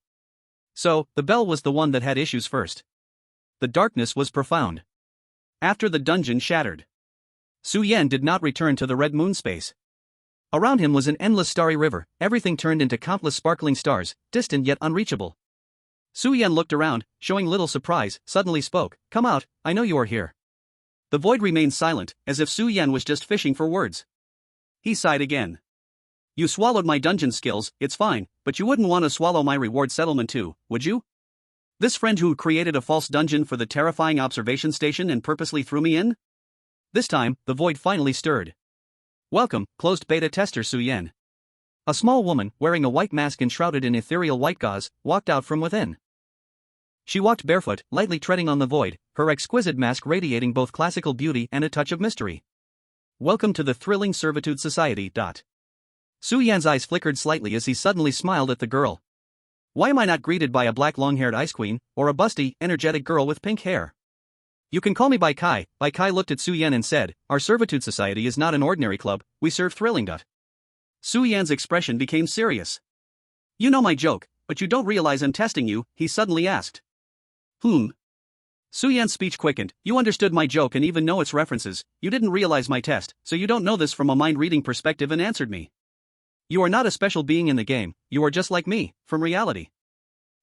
Speaker 2: So, the bell was the one that had issues first. The darkness was profound. After the dungeon shattered, Su Yan did not return to the red moon space. Around him was an endless starry river, everything turned into countless sparkling stars, distant yet unreachable. Su Yan looked around, showing little surprise, suddenly spoke, Come out, I know you are here. The void remained silent, as if Su Yan was just fishing for words. He sighed again.
Speaker 1: You swallowed my dungeon skills, it's fine, but you wouldn't want to swallow my reward settlement too, would you? This friend who created a false dungeon for the terrifying observation station and purposely threw me in? This time, the void finally stirred. Welcome, closed beta tester Su-Yen. A small woman, wearing a white mask and shrouded in ethereal white gauze, walked out from within. She walked barefoot, lightly treading on the void, her exquisite mask radiating both classical beauty and a touch of mystery. Welcome to the thrilling Servitude Society. Su-Yan's eyes flickered slightly as he suddenly smiled at the girl. Why am I not greeted by a black long-haired ice queen, or a busty, energetic girl with pink hair? You can call me Bai Kai. Bai Kai looked at Su-Yan and said, our Servitude Society is not an ordinary club, we serve thrilling. Su-Yan's expression became serious. You know my joke, but you don't realize I'm testing you, he suddenly asked. Su-Yan's speech quickened. You understood my joke and even know its references. You didn't realize my test, so you don't know this from a mind-reading perspective and answered me. You are not a special being in the game, you are just like me, from reality.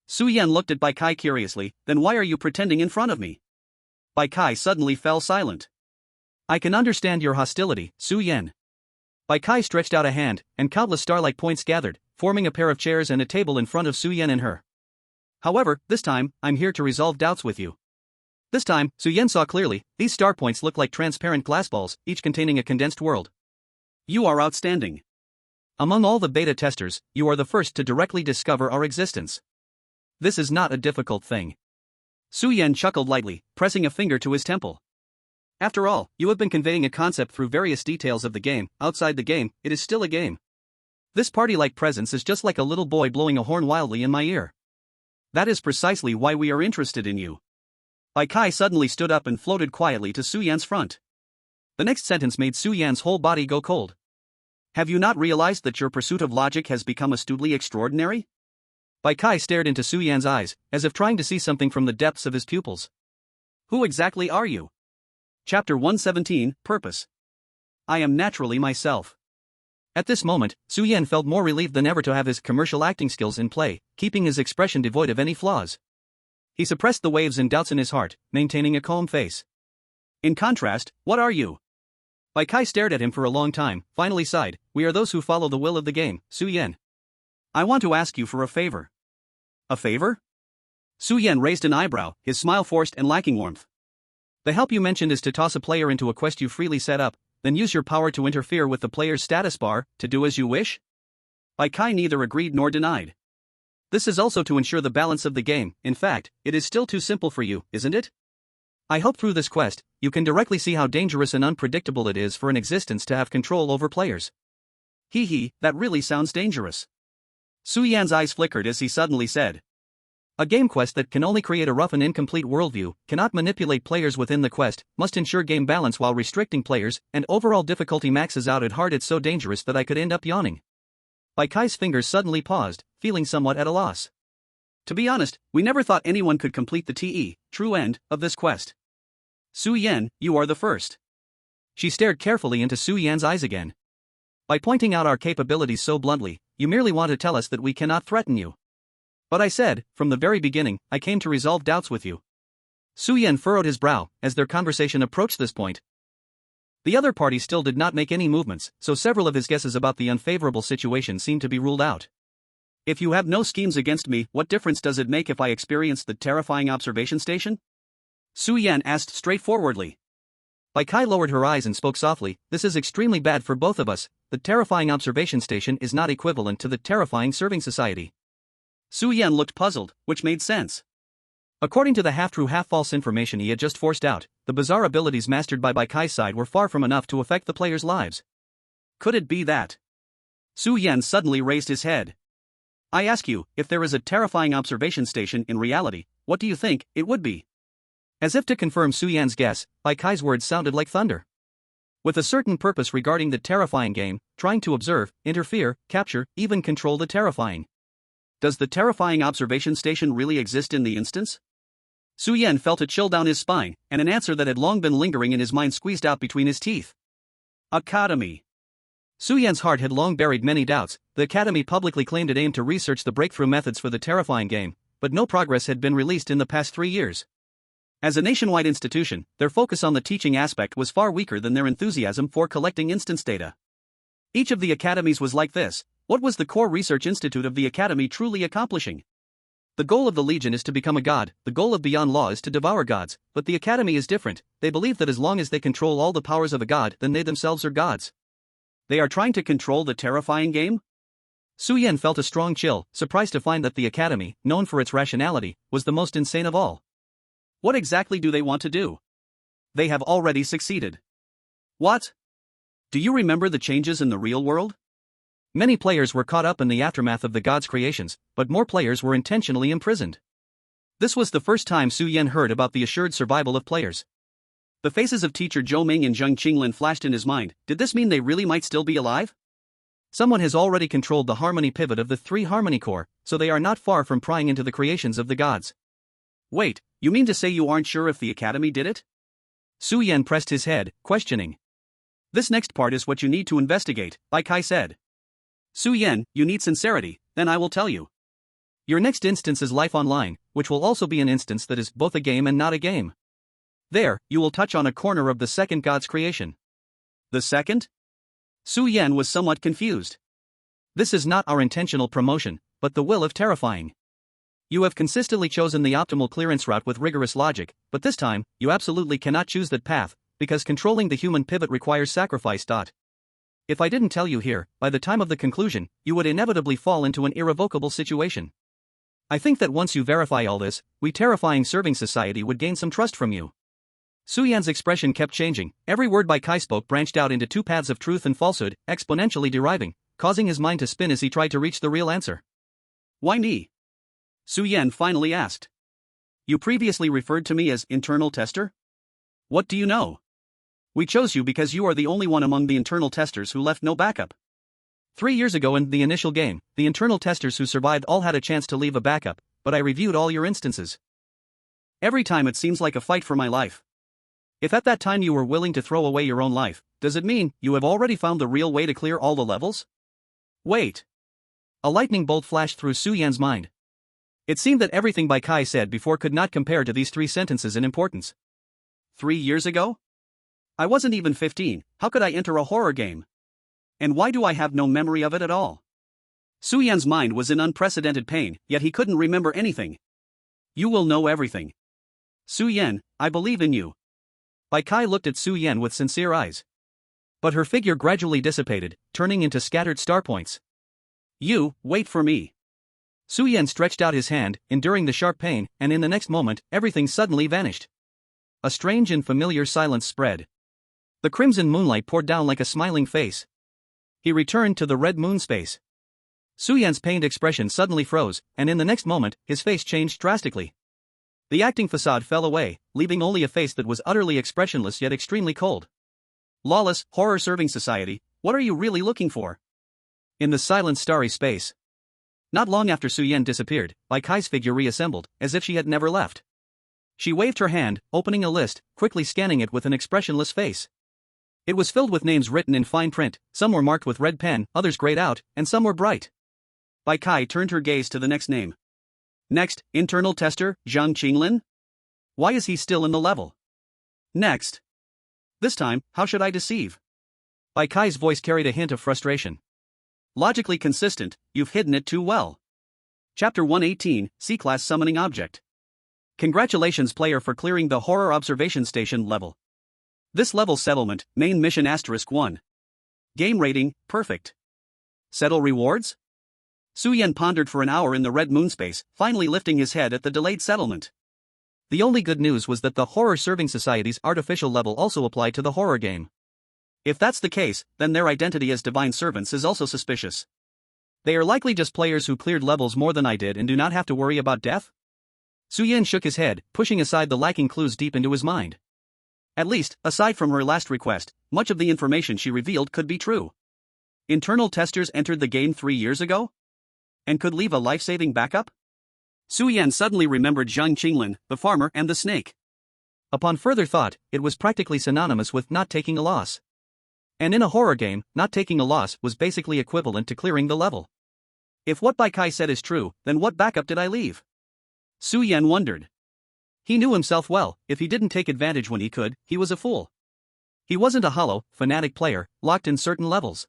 Speaker 1: Su-Yan looked at Bai Kai curiously, then why are you pretending in front of me? Bai Kai suddenly fell silent. I can understand your hostility, Su-Yan. Bai Kai stretched out a hand, and countless star-like points gathered, forming a pair of chairs and a table in front of Su-Yan and her. However, this time, I'm here to resolve doubts with you. This time, Su-Yan saw clearly, these star points look like transparent glass balls, each containing a condensed world. You are outstanding. Among all the beta testers, you are the first to directly discover our existence. This is not a difficult thing. Su-Yan chuckled lightly, pressing a finger to his temple. After all, you have been conveying a concept through various details of the game. Outside the game, it is still a game. This party-like presence is just like a little boy blowing a horn wildly in my ear. That is precisely why we are interested in you. Bai Kai suddenly stood up and floated quietly to Su-Yan's front. The next sentence made Su-Yan's whole body go cold. Have you not realized that your pursuit of logic has become astutely extraordinary? Bai Kai stared into Su-Yan's eyes, as if trying to see something from the depths of his pupils. Who exactly are you? Chapter 117, Purpose. I am naturally myself. At this moment, Su-Yan felt more relieved than ever to have his commercial acting skills in play, keeping his expression devoid of any flaws. He suppressed the waves and doubts in his heart, maintaining a calm face. In contrast, what are you? Bai Kai stared at him for a long time, finally sighed, we are those who follow the will of the game, Su-Yan. I want to ask you for a favor. A favor? Su-Yan raised an eyebrow, his smile forced and lacking warmth. The help you mentioned is to toss a player into a quest you freely set up, then use your power to interfere with the player's status bar, to do as you wish? Bai Kai neither agreed nor denied. This is also to ensure the balance of the game. In fact, it is still too simple for you, isn't it? I hope through this quest, you can directly see how dangerous and unpredictable it is for an existence to have control over players. That really sounds dangerous. Su-Yan's eyes flickered as he suddenly said. A game quest that can only create a rough and incomplete worldview, cannot manipulate players within the quest, must ensure game balance while restricting players, and overall difficulty maxes out at hard. It's so dangerous that I could end up yawning. Bai Kai's fingers suddenly paused, feeling somewhat at a loss. To be honest, we never thought anyone could complete the true end, of this quest. Su-Yan, you are the first. She stared carefully into Su-Yan's eyes again. By pointing out our capabilities so bluntly, you merely want to tell us that we cannot threaten you. But I said, from the very beginning, I came to resolve doubts with you. Su-Yan furrowed his brow, as their conversation approached this point. The other party still did not make any movements, so several of his guesses about the unfavorable situation seemed to be ruled out. If you have no schemes against me, what difference does it make if I experience the terrifying observation station? Su-Yan asked straightforwardly. Bai Kai lowered her eyes and spoke softly, this is extremely bad for both of us. The terrifying observation station is not equivalent to the terrifying serving society. Su-Yan looked puzzled, which made sense. According to the half-true half-false information he had just forced out, the bizarre abilities mastered by Bai Kai's side were far from enough to affect the players' lives. Could it be that? Su-Yan suddenly raised his head. I ask you, if there is a terrifying observation station in reality, what do you think it would be? As if to confirm Su-Yan's guess, Bai Kai's words sounded like thunder. With a certain purpose regarding the terrifying game, trying to observe, interfere, capture, even control the terrifying. Does the terrifying observation station really exist in the instance? Su-Yan felt a chill down his spine, and an answer that had long been lingering in his mind squeezed out between his teeth. Academy. Su-Yan's heart had long buried many doubts. The Academy publicly claimed it aimed to research the breakthrough methods for the terrifying game, but no progress had been released in the past 3 years. As a nationwide institution, their focus on the teaching aspect was far weaker than their enthusiasm for collecting instance data.
Speaker 2: Each of the academies was like this. What was the core research institute of the academy truly accomplishing? The goal of the Legion is to become a god, the goal of Beyond Law is to devour gods, but the academy is different. They believe that as long as they control all the powers of a god, then they themselves are gods. They are trying to control the terrifying game? Su Yan felt a strong chill, surprised to find that the academy, known for its rationality, was the most insane of all. What exactly do they want to do? They have already succeeded. What? Do you remember the changes in the real world? Many players were caught up in the aftermath of the gods' creations, but more players were intentionally imprisoned. This was the first time Su Yan heard about the assured survival of players. The faces of teacher Zhou Ming and Zheng Qinglin flashed in his mind. Did this mean they really might still be alive? Someone has already controlled the harmony pivot of the 3 harmony core, so they are not far from prying into the creations of the gods. Wait, you mean to say you aren't sure if the academy did it? Su Yan pressed his head, questioning. This next part is what you need to investigate, Bai Kai said. Su Yan, you need sincerity, then I will tell you. Your next instance is Life Online, which will also be an instance that is both a game and not a game. There, you will touch on a corner of the second god's creation. The second? Su Yan was somewhat confused. This is not our intentional promotion, but the will of terrifying. You have consistently chosen the optimal clearance route with rigorous logic, but this time, you absolutely cannot choose that path, because controlling the human pivot requires sacrifice. If I didn't tell you here, by the time of the conclusion, you would inevitably fall into an irrevocable situation. I think that once you verify all this, we terrifying serving society would gain some trust from you. Su Yan's expression kept changing. Every word Bai Kai spoke branched out into 2 paths of truth and falsehood, exponentially deriving, causing his mind to spin as he tried to reach the real answer. Why me? Su Yan finally asked. You previously referred to me as internal tester? What do you know? We chose you because you are the only one among the internal testers who left no backup. 3 years ago in the initial game, the internal testers who survived all had a chance to leave a backup, but I reviewed all your instances. Every time it seems like a fight for my life. If at that time you were willing to throw away your own life, does it mean you have already found the real way to clear all the levels? Wait. A lightning bolt flashed through Su Yan's mind. It seemed that everything Bai Kai said before could not compare to these 3 sentences in importance. 3 years ago? I wasn't even 15, how could I enter a horror game? And why do I have no memory of it at all? Su Yan's mind was in unprecedented pain, yet he couldn't remember anything. You will know everything. Su Yan, I believe in you. Bai Kai looked at Su Yan with sincere eyes. But her figure gradually dissipated, turning into scattered star points. You, wait for me. Su Yan stretched out his hand, enduring the sharp pain, and in the next moment, everything suddenly vanished. A strange and familiar silence spread. The crimson moonlight poured down like a smiling face. He returned to the red moon space. Su Yan's pained expression suddenly froze, and in the next moment, his face changed drastically. The acting facade fell away, leaving only a face that was utterly expressionless yet extremely cold. Lawless, horror-serving society, what are you really looking for? In the silent starry space. Not long after Su Yan disappeared, Bai Kai's figure reassembled, as if she had never left. She waved her hand, opening a list, quickly scanning it with an expressionless face. It was filled with names written in fine print, some were marked with red pen, others grayed out, and some were bright. Bai Kai turned her gaze to the next name. Next, internal tester, Zhang Qinglin? Why is he still in the level? Next. This time, how should I deceive? Bai Kai's voice carried a hint of frustration. Logically consistent, you've hidden it too well. Chapter 118, C-Class Summoning Object. Congratulations player for clearing the Horror Observation Station level. This level settlement, main mission *1. Game rating, perfect. Settle rewards? Su Yan pondered for an hour in the red moon space, finally lifting his head at the delayed settlement. The only good news was that the Horror Serving Society's artificial level also applied to the horror game. If that's the case, then their identity as divine servants is also suspicious. They are likely just players who cleared levels more than I did and do not have to worry about death? Su Yan shook his head, pushing aside the lacking clues deep into his mind. At least, aside from her last request, much of the information she revealed could be true. Internal testers entered the game 3 years ago? And could leave a life-saving backup? Su Yan suddenly remembered Zhang Qinglin, the farmer and the snake. Upon further thought, it was practically synonymous with not taking a loss. And in a horror game, not taking a loss was basically equivalent to clearing the level. If what Bai Kai said is true, then what backup did I leave? Su Yan wondered. He knew himself well, if he didn't take advantage when he could, he was a fool. He wasn't a hollow, fanatic player, locked in certain levels.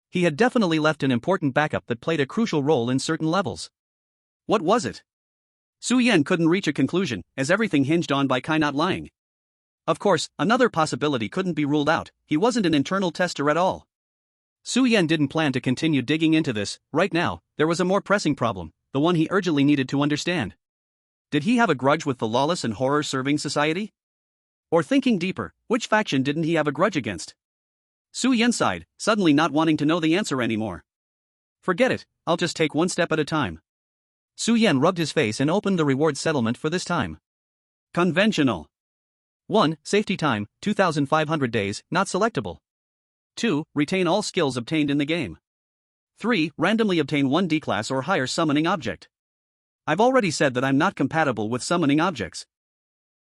Speaker 2: He had definitely left an important backup that played a crucial role in certain levels. What was it? Su Yan couldn't reach a conclusion, as everything hinged on Bai Kai not lying. Of course, another possibility couldn't be ruled out: he wasn't an internal tester at all. Su Yan didn't plan to continue digging into this. Right now, there was a more pressing problem, the one he urgently needed to understand. Did he have a grudge with the lawless and horror-serving society? Or thinking deeper, which faction didn't he have a grudge against? Su Yan sighed, suddenly not wanting to know the answer anymore. Forget it, I'll just take one step at a time. Su Yan rubbed his face and opened the reward settlement for this time. Conventional. 1. Safety time, 2,500 days, not selectable. 2. Retain all skills obtained in the game. 3. Randomly obtain 1 D-class or higher summoning object. I've already said that I'm not compatible with summoning objects.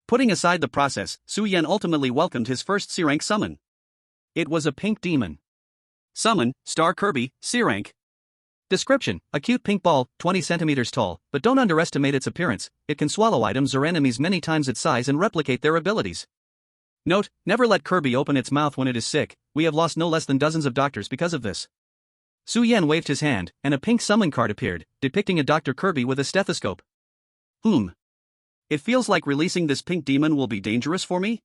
Speaker 2: Putting aside the process, Su Yan ultimately welcomed his first C-rank summon. It was a pink demon. Summon, Star Kirby, C-rank. Description: a cute pink ball, 20 centimeters tall, but don't underestimate its appearance. It can swallow items or enemies many times its size and replicate their abilities. Note: never let Kirby open its mouth when it is sick. We have lost no less than dozens of doctors because of this. Su Yan waved his hand, and a pink summon card appeared, depicting a Dr. Kirby with a stethoscope. It feels like releasing this pink demon will be dangerous for me?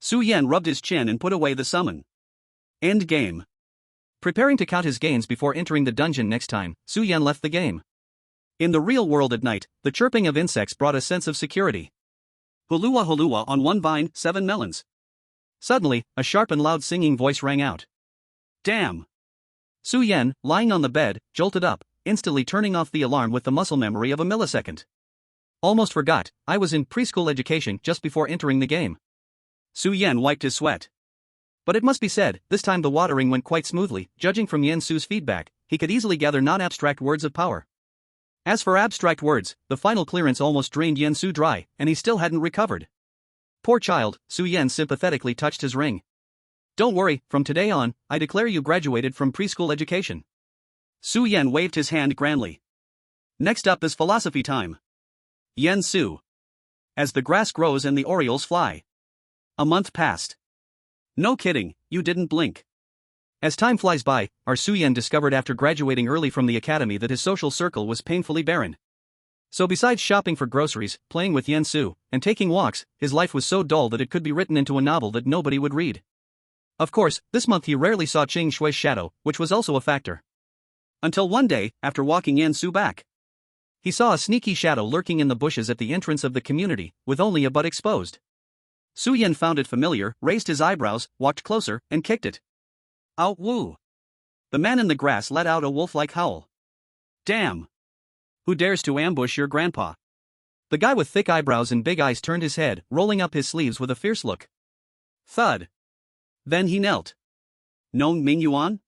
Speaker 2: Su Yan rubbed his chin and put away the summon. End game. Preparing to count his gains before entering the dungeon next time, Su Yan left the game. In the real world at night, the chirping of insects brought a sense of security. Hulua hulua on 1 vine, 7 melons. Suddenly, a sharp and loud singing voice rang out. Damn! Su Yan, lying on the bed, jolted up, instantly turning off the alarm with the muscle memory of a millisecond. Almost forgot, I was in preschool education just before entering the game. Su Yan wiped his sweat. But it must be said, this time the watering went quite smoothly. Judging from Yen Su's feedback, he could easily gather non-abstract words of power. As for abstract words, the final clearance almost drained Yen Su dry, and he still hadn't recovered. Poor child, Su Yan sympathetically touched his ring. Don't worry, from today on, I declare you graduated from preschool education. Su Yan waved his hand grandly. Next up is philosophy time. Yen Su. As the grass grows and the orioles fly. A month passed. No kidding, you didn't blink. As time flies by, our Su Yan discovered after graduating early from the academy that his social circle was painfully barren. So besides shopping for groceries, playing with Yen Su, and taking walks, his life was so dull that it could be written into a novel that nobody would read. Of course, this month he rarely saw Ching Shui's shadow, which was also a factor. Until one day, after walking Yen Su back, he saw a sneaky shadow lurking in the bushes at the entrance of the community, with only a butt exposed. Su Yan found it familiar, raised his eyebrows, walked closer, and kicked it. Out woo! The man in the grass let out a wolf-like howl. Damn! Who dares to ambush your grandpa? The guy with thick eyebrows and big eyes turned his head, rolling up his sleeves with a fierce look. Thud. Then he knelt. Nong Ming Yuan?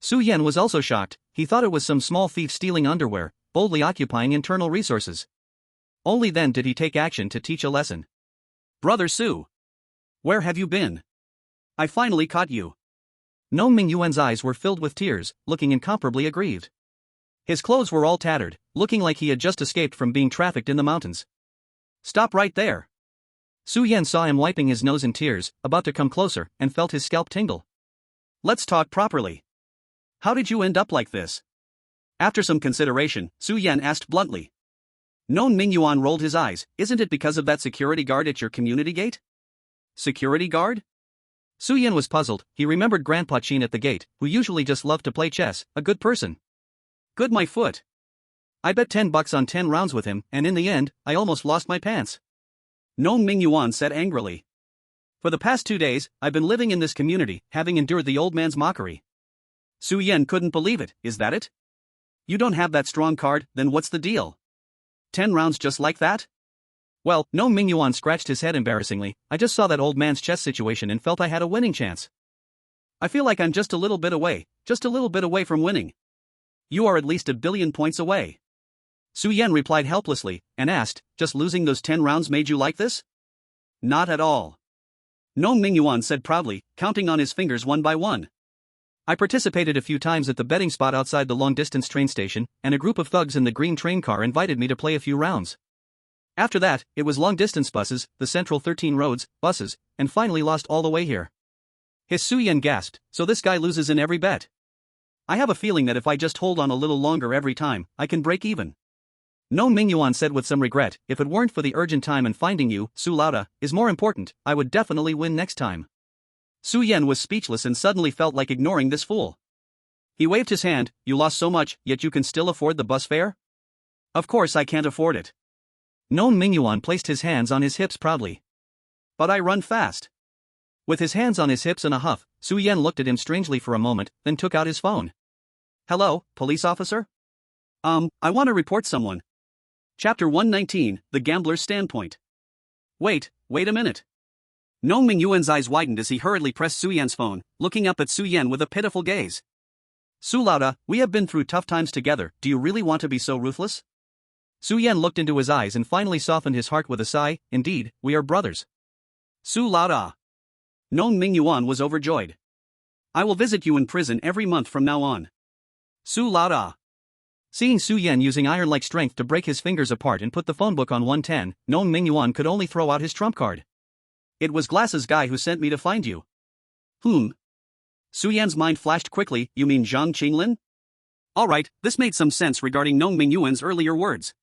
Speaker 2: Su Yan was also shocked. He thought it was some small thief stealing underwear, boldly occupying internal resources. Only then did he take action to teach a lesson. Brother Su. Where have you been? I finally caught you. Nong Ming Yuan's eyes were filled with tears, looking incomparably aggrieved. His clothes were all tattered, looking like he had just escaped from being trafficked in the mountains. Stop right there. Su Yan saw him wiping his nose in tears, about to come closer, and felt his scalp tingle. Let's talk properly. How did you end up like this? After some consideration, Su Yan asked bluntly. Nong Ming Yuan rolled his eyes. Isn't it because of that security guard at your community gate? Security guard? Su Yan was puzzled. He remembered Grandpa Qin at the gate, who usually just loved to play chess, a good person. Good my foot. I bet $10 on 10 rounds with him, and in the end, I almost lost my pants. Nong Ming Yuan said angrily. For the past 2 days, I've been living in this community, having endured the old man's mockery. Su Yan couldn't believe it. Is that it? You don't have that strong card, then what's the deal? 10 rounds just like that? Well, Nong Ming Yuan scratched his head embarrassingly. I just saw that old man's chess situation and felt I had a winning chance. I feel like I'm just a little bit away from winning. You are at least 1 billion points away. Su Yan replied helplessly, and asked, just losing those 10 rounds made you like this? Not at all. Nong Ming Yuan said proudly, counting on his fingers one by one. I participated a few times at the betting spot outside the long-distance train station, and a group of thugs in the green train car invited me to play a few rounds. After that, it was long-distance buses, the Central 13 roads, buses, and finally lost all the way here. His Su Yan gasped, so this guy loses in every bet.
Speaker 1: I have a feeling that if I just hold on a little longer every time, I can break even. No Mingyuan said with some regret, if it weren't for the urgent time and finding you, Su Lauda, is more important, I would definitely win next time. Su Yan was speechless and suddenly felt like ignoring this fool. He waved his hand, you lost so much, yet you can still afford the bus fare? Of course I can't afford it. No Mingyuan placed his hands on his hips proudly. But I run fast. With his hands on his hips in a huff, Su Yan looked at him strangely for a moment, then took out his phone. Hello, police officer? I want to report someone. Chapter 119, The Gambler's Standpoint. Wait a minute. No Mingyuan's eyes widened as he hurriedly pressed Su Yan's phone, looking up at Su Yan with a pitiful gaze. Su Lauda, we have been through tough times together, do you really want to be so ruthless? Su Yan looked into his eyes and finally softened his heart with a sigh, indeed, we are brothers. Su Lauda. No Mingyuan was overjoyed. I will visit you in prison every month from now on. Su Lauda. Seeing Su Yan using iron-like strength to break his fingers apart and put the phone book on 110, no Mingyuan could only throw out his trump card. It was Glass's guy who sent me to find you. Su Yan's mind flashed quickly, you mean Zhang Qinglin? Alright, this made some sense regarding No Mingyuan's earlier words.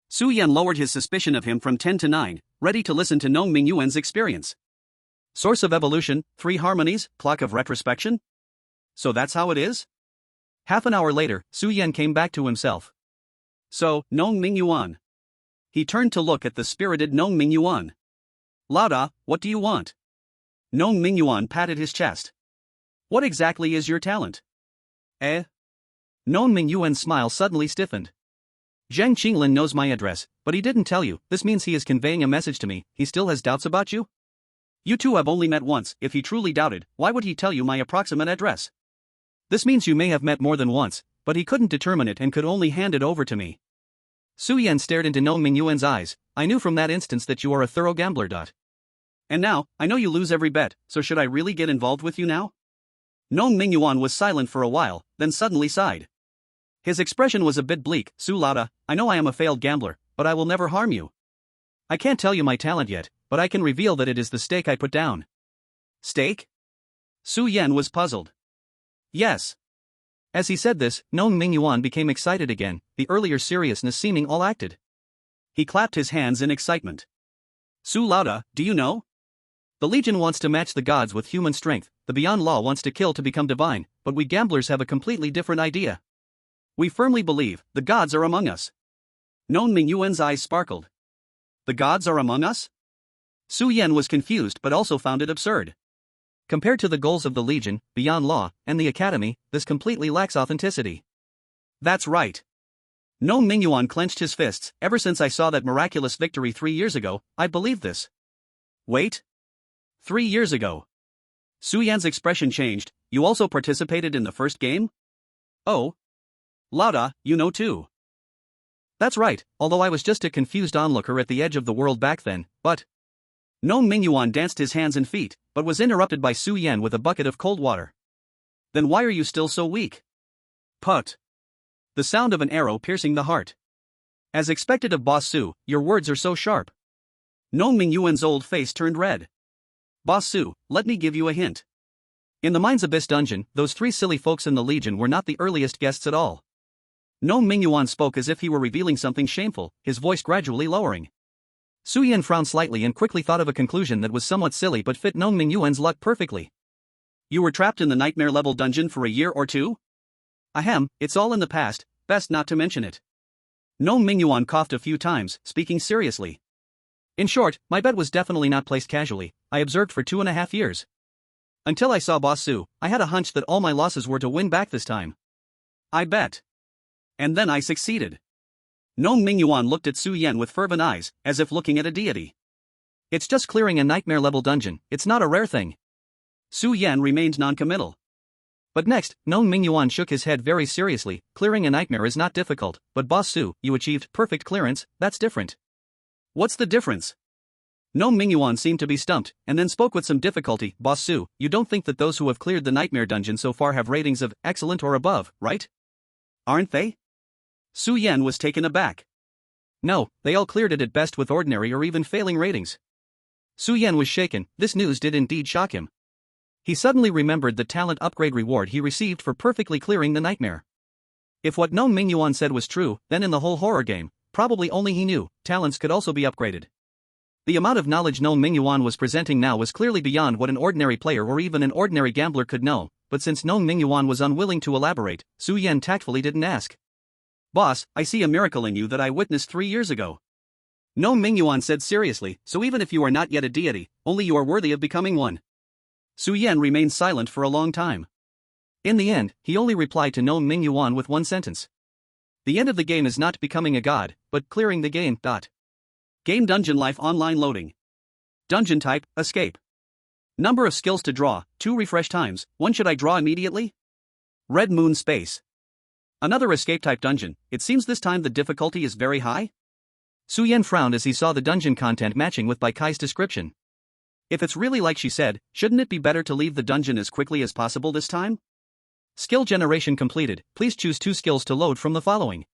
Speaker 1: Su Yan lowered his suspicion of him from 10 to 9, ready to listen to No Mingyuan's experience. Source of evolution, 3 harmonies, clock of retrospection? So that's how it is? Half an hour later, Su Yan came back to himself. So, No Mingyuan. He turned to look at the spirited No Mingyuan. Lauda, what do you want? No Mingyuan patted his chest. What exactly is your talent? No Mingyuan's smile suddenly stiffened. Zhang Qinglin knows my address, but he didn't tell you, this means he is conveying a message to me, he still has doubts about you? You two have only met once, if he truly doubted, why would he tell you my approximate address? This means you may have met more than once, but he couldn't determine it and could only hand it over to me. Su Yan stared into No Mingyuan's eyes, I knew from that instance that you are a thorough gambler. And now, I know you lose every bet, so should I really get involved with you now? No Mingyuan was silent for a while, then suddenly sighed. His expression was a bit bleak, Su Lauda, I know I am a failed gambler, but I will never harm you. I can't tell you my talent yet, but I can reveal that it is the stake I put down. Stake? Su Yan was puzzled. Yes. As he said this, No Mingyuan became excited again, the earlier seriousness seeming all acted. He clapped his hands in excitement. Su Lauda, do you know? The Legion wants to match the gods with human strength, the Beyond Law wants to kill to become divine, but we gamblers have a completely different idea. We firmly believe, the gods are among us. No Mingyuan's eyes sparkled. The gods are among us? Su Yan was confused but also found it absurd. Compared to the goals of the Legion, Beyond Law, and the Academy, this completely lacks authenticity. That's right. No Mingyuan clenched his fists, ever since I saw that miraculous victory 3 years ago, I believed this. Wait. 3 years ago. Su Yan's expression changed, you also participated in the first game? Oh. Lauda, you know too. That's right, although I was just a confused onlooker at the edge of the world back then, but... No Mingyuan danced his hands and feet, but was interrupted by Su Yan with a bucket of cold water. Then why are you still so weak? Put. The sound of an arrow piercing the heart. As expected of Boss Su, your words are so sharp. No Mingyuan's old face turned red. Boss Su, let me give you a hint. In the Mind's Abyss dungeon, those 3 silly folks in the Legion were not the earliest guests at all. No Mingyuan spoke as if he were revealing something shameful, his voice gradually lowering. Su Yan frowned slightly and quickly thought of a conclusion that was somewhat silly but fit No Mingyuan's luck perfectly. You were trapped in the nightmare-level dungeon for a year or 2? Ahem, it's all in the past, best not to mention it. No Mingyuan coughed a few times, speaking seriously. In short, my bet was definitely not placed casually, I observed for 2.5 years. Until I saw Boss Su, I had a hunch that all my losses were to win back this time. I bet. And then I succeeded. No Mingyuan looked at Su Yan with fervent eyes, as if looking at a deity. It's just clearing a nightmare-level dungeon, it's not a rare thing. Su Yan remained non-committal. But next, No Mingyuan shook his head very seriously, clearing a nightmare is not difficult, but Boss Su, you achieved perfect clearance, that's different. What's the difference? No Mingyuan seemed to be stumped, and then spoke with some difficulty, Boss Su, you don't think that those who have cleared the nightmare dungeon so far have ratings of excellent or above, right? Aren't they? Su Yan was taken aback. No, they all cleared it at best with ordinary or even failing ratings. Su Yan was shaken, this news did indeed shock him.
Speaker 2: He suddenly remembered the talent upgrade reward he received for perfectly clearing the nightmare. If what Gnome Mingyuan said was true, then in the whole horror game, probably only he knew, talents could also be upgraded. The amount of knowledge Gnome Mingyuan was presenting now was clearly beyond what an ordinary player or even an ordinary gambler could know, but since Gnome Mingyuan was unwilling to elaborate, Su Yan tactfully didn't ask. "Boss, I see a miracle in you that I witnessed 3 years ago." Gnome Mingyuan said seriously, "So even if you are not yet a deity, only you are worthy of becoming one." Su Yan remained silent for a long time. In the end, he only replied to Gnome Mingyuan with one sentence. "The end of the game is not becoming a god, but clearing the game. Game Dungeon Life Online loading. Dungeon type, escape. Number of skills to draw, 2 refresh times, 1 should I draw immediately? Red Moon Space. Another escape type dungeon, it seems this time the difficulty is very high?" Su Yan frowned as he saw the dungeon content matching with Bai Kai's description. If it's really like she said, shouldn't it be better to leave the dungeon as quickly as possible this time? Skill generation completed, please choose 2 skills to load from the following.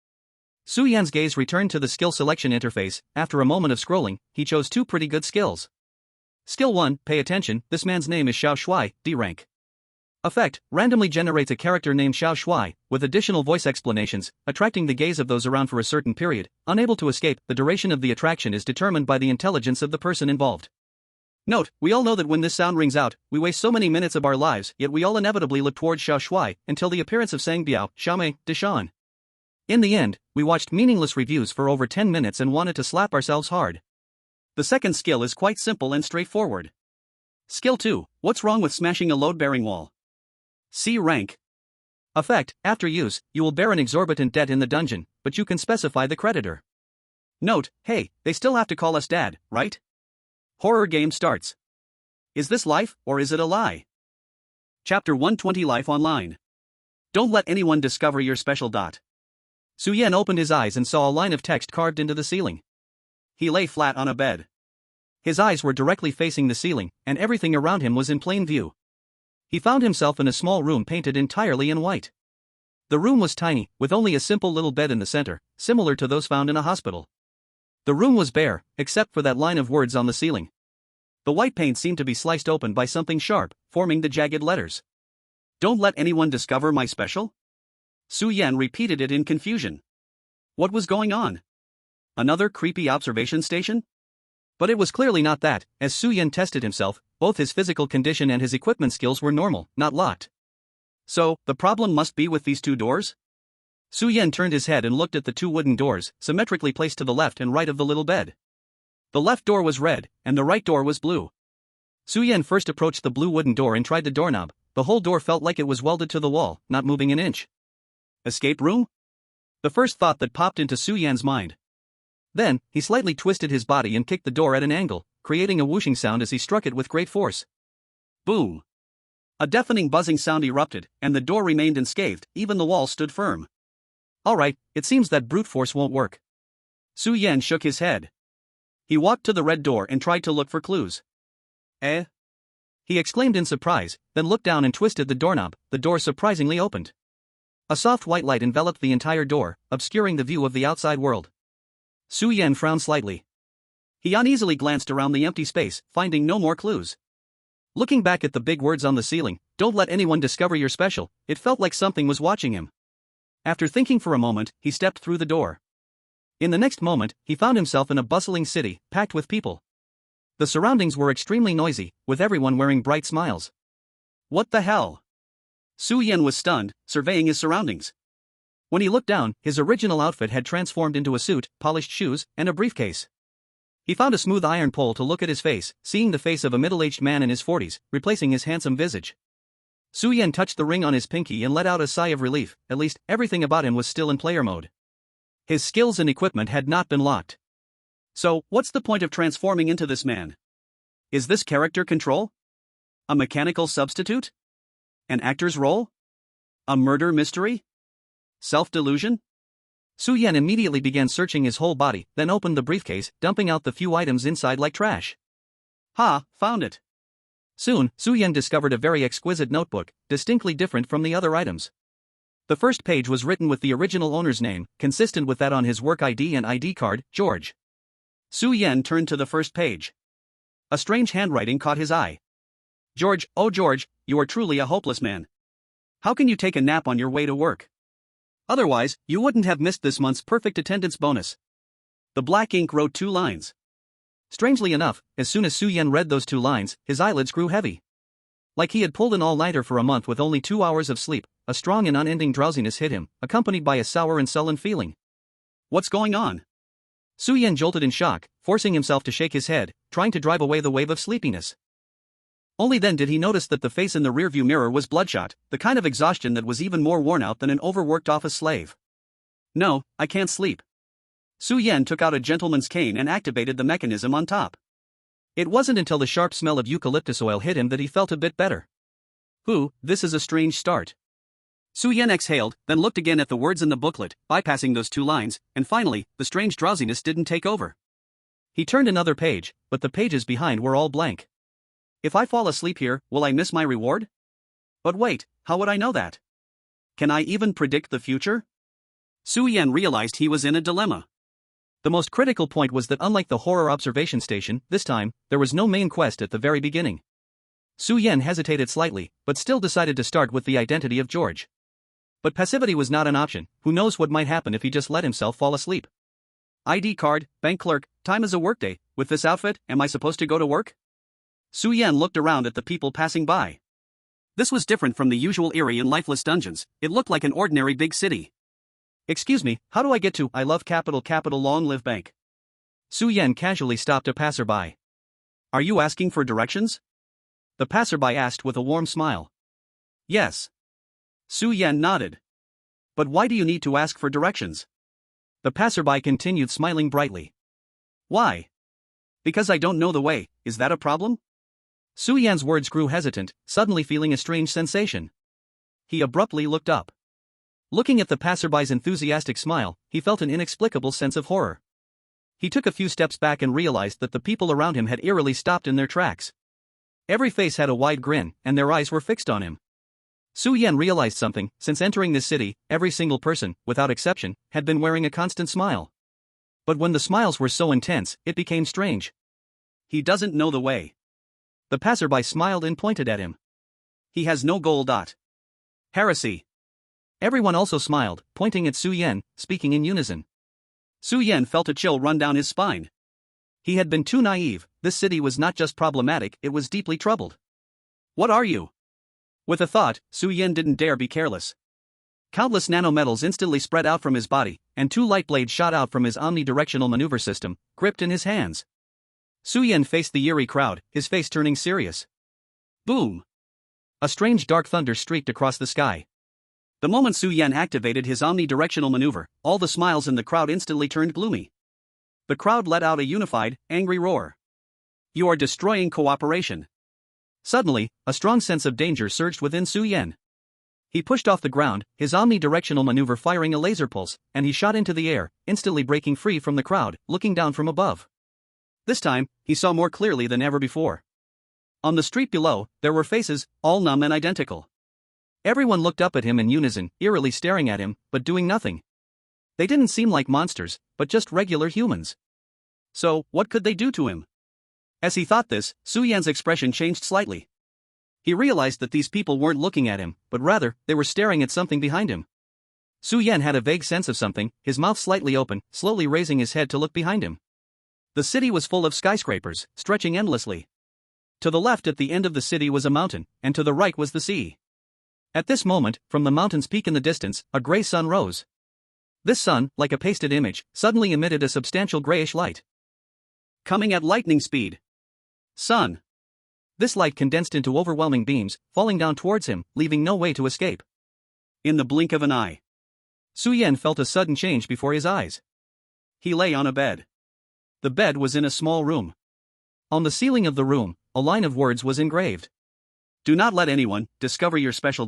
Speaker 2: Su Yan's gaze returned to the skill selection interface. After a moment of scrolling, he chose 2 pretty good skills. Skill 1, pay attention, this man's name is Xiao Shui, D rank. Effect, randomly generates a character named Xiao Shui, with additional voice explanations, attracting the gaze of those around for a certain period. Unable to escape, the duration of the attraction is determined by the intelligence of the person involved. Note, we all know that when this sound rings out, we waste so many minutes of our lives, yet we all inevitably look towards Xiao Shui, until the appearance of Sang Biao, Xiaomei, Deshan. In the end, we watched meaningless reviews for over 10 minutes and wanted to slap ourselves hard. The second skill is quite simple and straightforward. Skill 2, what's wrong with smashing a load-bearing wall? C rank. Effect, after use, you will bear an exorbitant debt in the dungeon, but you can specify the creditor. Note, hey, they still have to call us dad, right? Horror game starts. Is this life, or is it a lie? Chapter 120 Life Online. Don't let anyone discover your special. Su Yan opened his eyes and saw a line of text carved into the ceiling. He lay flat on a bed. His eyes were directly facing the ceiling, and everything around him was in plain view. He found himself in a small room painted entirely in white. The room was tiny, with only a simple little bed in the center, similar to those found in a hospital. The room was bare, except for that line of words on the ceiling. The white paint seemed to be sliced open by something sharp, forming the jagged letters. Don't let anyone discover my special? Su Yan repeated it in confusion. What was going on? Another creepy observation station? But it was clearly not that. As Su Yan tested himself, both his physical condition and his equipment skills were normal, not locked. So, the problem must be with these 2 doors? Su Yan turned his head and looked at the 2 wooden doors, symmetrically placed to the left and right of the little bed. The left door was red, and the right door was blue. Su Yan first approached the blue wooden door and tried the doorknob. The whole door felt like it was welded to the wall, not moving an inch. Escape room? The first thought that popped into Su Yan's mind. Then, he slightly twisted his body and kicked the door at an angle, creating a whooshing sound as he struck it with great force. Boom! A deafening buzzing sound erupted, and the door remained unscathed, even the wall stood firm. Alright, it seems that brute force won't work. Su Yan shook his head. He walked to the red door and tried to look for clues. Eh? He exclaimed in surprise, then looked down and twisted the doorknob. The door surprisingly opened. A soft white light enveloped the entire door, obscuring the view of the outside world. Su Yan frowned slightly. He uneasily glanced around the empty space, finding no more clues. Looking back at the big words on the ceiling, "Don't let anyone discover your special," it felt like something was watching him. After thinking for a moment, he stepped through the door. In the next moment, he found himself in a bustling city, packed with people. The surroundings were extremely noisy, with everyone wearing bright smiles. What the hell? Su Yan was stunned, surveying his surroundings. When he looked down, his original outfit had transformed into a suit, polished shoes, and a briefcase. He found a smooth iron pole to look at his face, seeing the face of a middle-aged man in his 40s, replacing his handsome visage. Su Yan touched the ring on his pinky and let out a sigh of relief. At least, everything about him was still in player mode. His skills and equipment had not been locked. So, what's the point of transforming into this man? Is this character control? A mechanical substitute? An actor's role? A murder mystery? Self-delusion? Su Yan immediately began searching his whole body, then opened the briefcase, dumping out the few items inside like trash. Ha, found it. Soon, Su Yan discovered a very exquisite notebook, distinctly different from the other items. The first page was written with the original owner's name, consistent with that on his work ID and ID card, George. Su Yan turned to the first page. A strange handwriting caught his eye.
Speaker 1: George, oh George, you are truly a hopeless man. How can you take a nap on your way to work? Otherwise, you wouldn't have missed this month's perfect attendance bonus. The black ink wrote 2 lines. Strangely enough, as soon as Su Yan read those 2 lines, his eyelids grew heavy. Like he had pulled an all-nighter for a month with only 2 hours of sleep, a strong and unending drowsiness hit him, accompanied by a sour and sullen feeling. What's going on? Su Yan jolted in shock, forcing himself to shake his head, trying to drive away the wave of sleepiness. Only then did he notice that the face in the rearview mirror was bloodshot, the kind of exhaustion that was even more worn out than an overworked office slave. No, I can't sleep. Su Yan took out a gentleman's cane and activated the mechanism on top. It wasn't until the sharp smell of eucalyptus oil hit him that he felt a bit better. This is a strange start. Su Yan exhaled, then looked again at the words in the booklet, bypassing those 2 lines, and finally, the strange drowsiness didn't take over. He turned another page, but the pages behind were all blank. If I fall asleep here, will I miss my reward? But wait, how would I know that? Can I even predict the future? Su Yan realized he was in a dilemma. The most critical point was that unlike the horror observation station, this time, there was no main quest at the very beginning. Su Yan hesitated slightly, but still decided to start with the identity of George. But passivity was not an option. Who knows what might happen if he just let himself fall asleep. ID card, bank clerk, time is a workday. With this outfit, am I supposed to go to work? Su Yan looked around at the people passing by. This was different from the usual eerie and lifeless dungeons. It looked like an ordinary big city. Excuse me, how do I get to I love capital long live bank? Su Yan casually stopped a passerby. Are you asking for directions? The passerby asked with a warm smile. Yes. Su Yan nodded. But why do you need to ask for directions? The passerby continued smiling brightly. Why? Because I don't know the way, is that a problem? Su Yan's words grew hesitant, suddenly feeling a strange sensation. He abruptly looked up. Looking at the passerby's enthusiastic smile, he felt an inexplicable sense of horror. He took a few steps back and realized that the people around him had eerily stopped in their tracks. Every face had a wide grin, and their eyes were fixed on him. Su Yan realized something. Since entering this city, every single person, without exception, had been wearing a constant smile. But when the smiles were so intense, it became strange. He doesn't know the way. The passerby smiled and pointed at him. He has no goal. Heresy. Everyone also smiled, pointing at Su Yan, speaking in unison. Su Yan felt a chill run down his spine. He had been too naive. This city was not just problematic, it was deeply troubled. What are you? With a thought, Su Yan didn't dare be careless. Countless nanometals instantly spread out from his body, and 2 light blades shot out from his omnidirectional maneuver system, gripped in his hands. Su Yan faced the eerie crowd, his face turning serious. Boom! A strange dark thunder streaked across the sky. The moment Su Yan activated his omnidirectional maneuver, all the smiles in the crowd instantly turned gloomy. The crowd let out a unified, angry roar. You are destroying cooperation. Suddenly, a strong sense of danger surged within Su Yan. He pushed off the ground, his omnidirectional maneuver firing a laser pulse, and he shot into the air, instantly breaking free from the crowd, looking down from above. This time, he saw more clearly than ever before. On the street below, there were faces, all numb and identical. Everyone looked up at him in unison, eerily staring at him, but doing nothing. They didn't seem like monsters, but just regular humans. So, what could they do to him? As he thought this, Su Yan's expression changed slightly. He realized that these people weren't looking at him, but rather, they were staring at something behind him. Su Yan had a vague sense of something, his mouth slightly open, slowly raising his head to look behind him. The city was full of skyscrapers, stretching endlessly. To the left at the end of the city was a mountain, and to the right was the sea. At this moment, from the mountain's peak in the distance, a gray sun rose. This sun, like a pasted image, suddenly emitted a substantial grayish light. Coming at lightning speed. Sun. This light condensed into overwhelming beams, falling down towards him, leaving no way to escape. In the blink of an eye, Su Yan felt a sudden change before his eyes. He lay on a bed. The bed was in a small room. On the ceiling of the room, a line of words was engraved. Do not let anyone discover your special.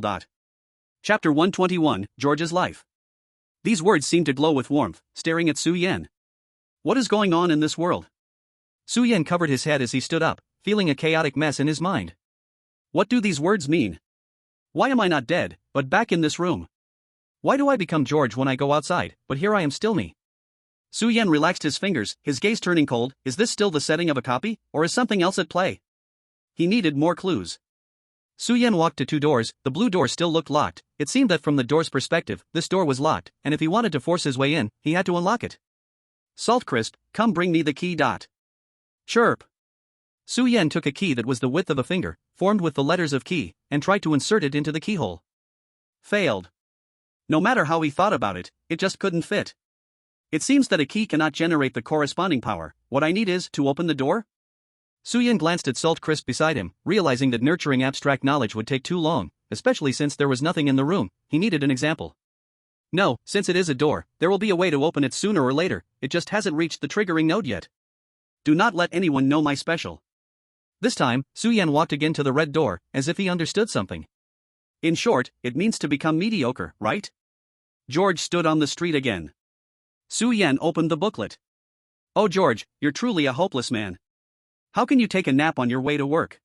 Speaker 1: Chapter 121, George's Life. These words seemed to glow with warmth, staring at Su Yan. What is going on in this world? Su Yan covered his head as he stood up, feeling a chaotic mess in his mind. What do these words mean? Why am I not dead, but back in this room? Why do I become George when I go outside, but here I am still me? Su Yan relaxed his fingers, his gaze turning cold. Is this still the setting of a copy, or is something else at play? He needed more clues.
Speaker 2: Su Yan walked to two doors. The blue door still looked locked. It seemed that from the door's perspective, this door was locked, and if he wanted to force his way in, he had to unlock it. Salt Crisp, come bring me the key. Chirp. Su Yan took a key that was the width of a finger, formed with the letters of key, and tried to insert it into the keyhole. Failed. No matter how he thought about it, it just couldn't fit. It seems that a key cannot generate the corresponding power. What I need is to open the door? Su Yan glanced at Salt Crisp beside him, realizing that nurturing abstract knowledge would take too long, especially since there was nothing in the room. He needed an example. No, since it is a door, there will be a way to open it sooner or later, it just hasn't reached the triggering node yet. Do not let anyone know my special. This time, Su Yan walked again to the red door, as if he understood something. In short, it means to become mediocre, right? George stood on the street again. Su Yan opened the booklet. Oh George, you're truly a hopeless man. How can you take a nap on your way to work?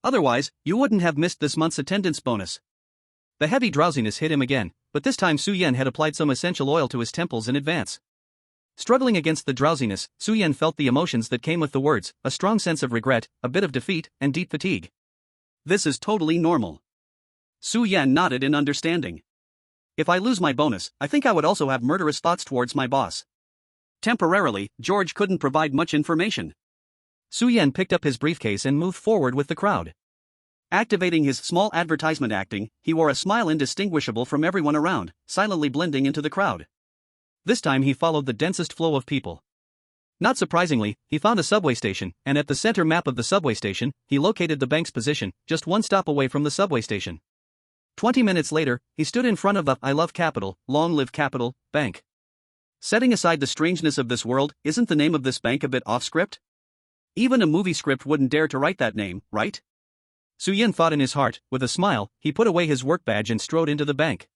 Speaker 2: Otherwise, you wouldn't have missed this month's attendance bonus. The heavy drowsiness hit him again, but this time Su Yan had applied some essential oil to his temples in advance. Struggling against the drowsiness, Su Yan felt the emotions that came with the words, a strong sense of regret, a bit of defeat, and deep fatigue. This is totally normal. Su Yan nodded in understanding. If I lose my bonus, I think I would also have murderous thoughts towards my boss. Temporarily, George couldn't provide much information. Su Yan picked up his briefcase and moved forward with the crowd. Activating his small advertisement acting, he wore a smile indistinguishable from everyone around, silently blending into the crowd. This time he followed the densest flow of people. Not surprisingly, he found a subway station, and at the center map of the subway station, he located the bank's position, just one stop away from the subway station. 20 minutes later, he stood in front of the I Love Capital, Long Live Capital, bank. Setting aside the strangeness of this world, isn't the name of this bank a bit off-script? Even a movie script wouldn't dare to write that name, right? Su Yan thought in his heart. With a smile, he put away his work badge and strode into the bank.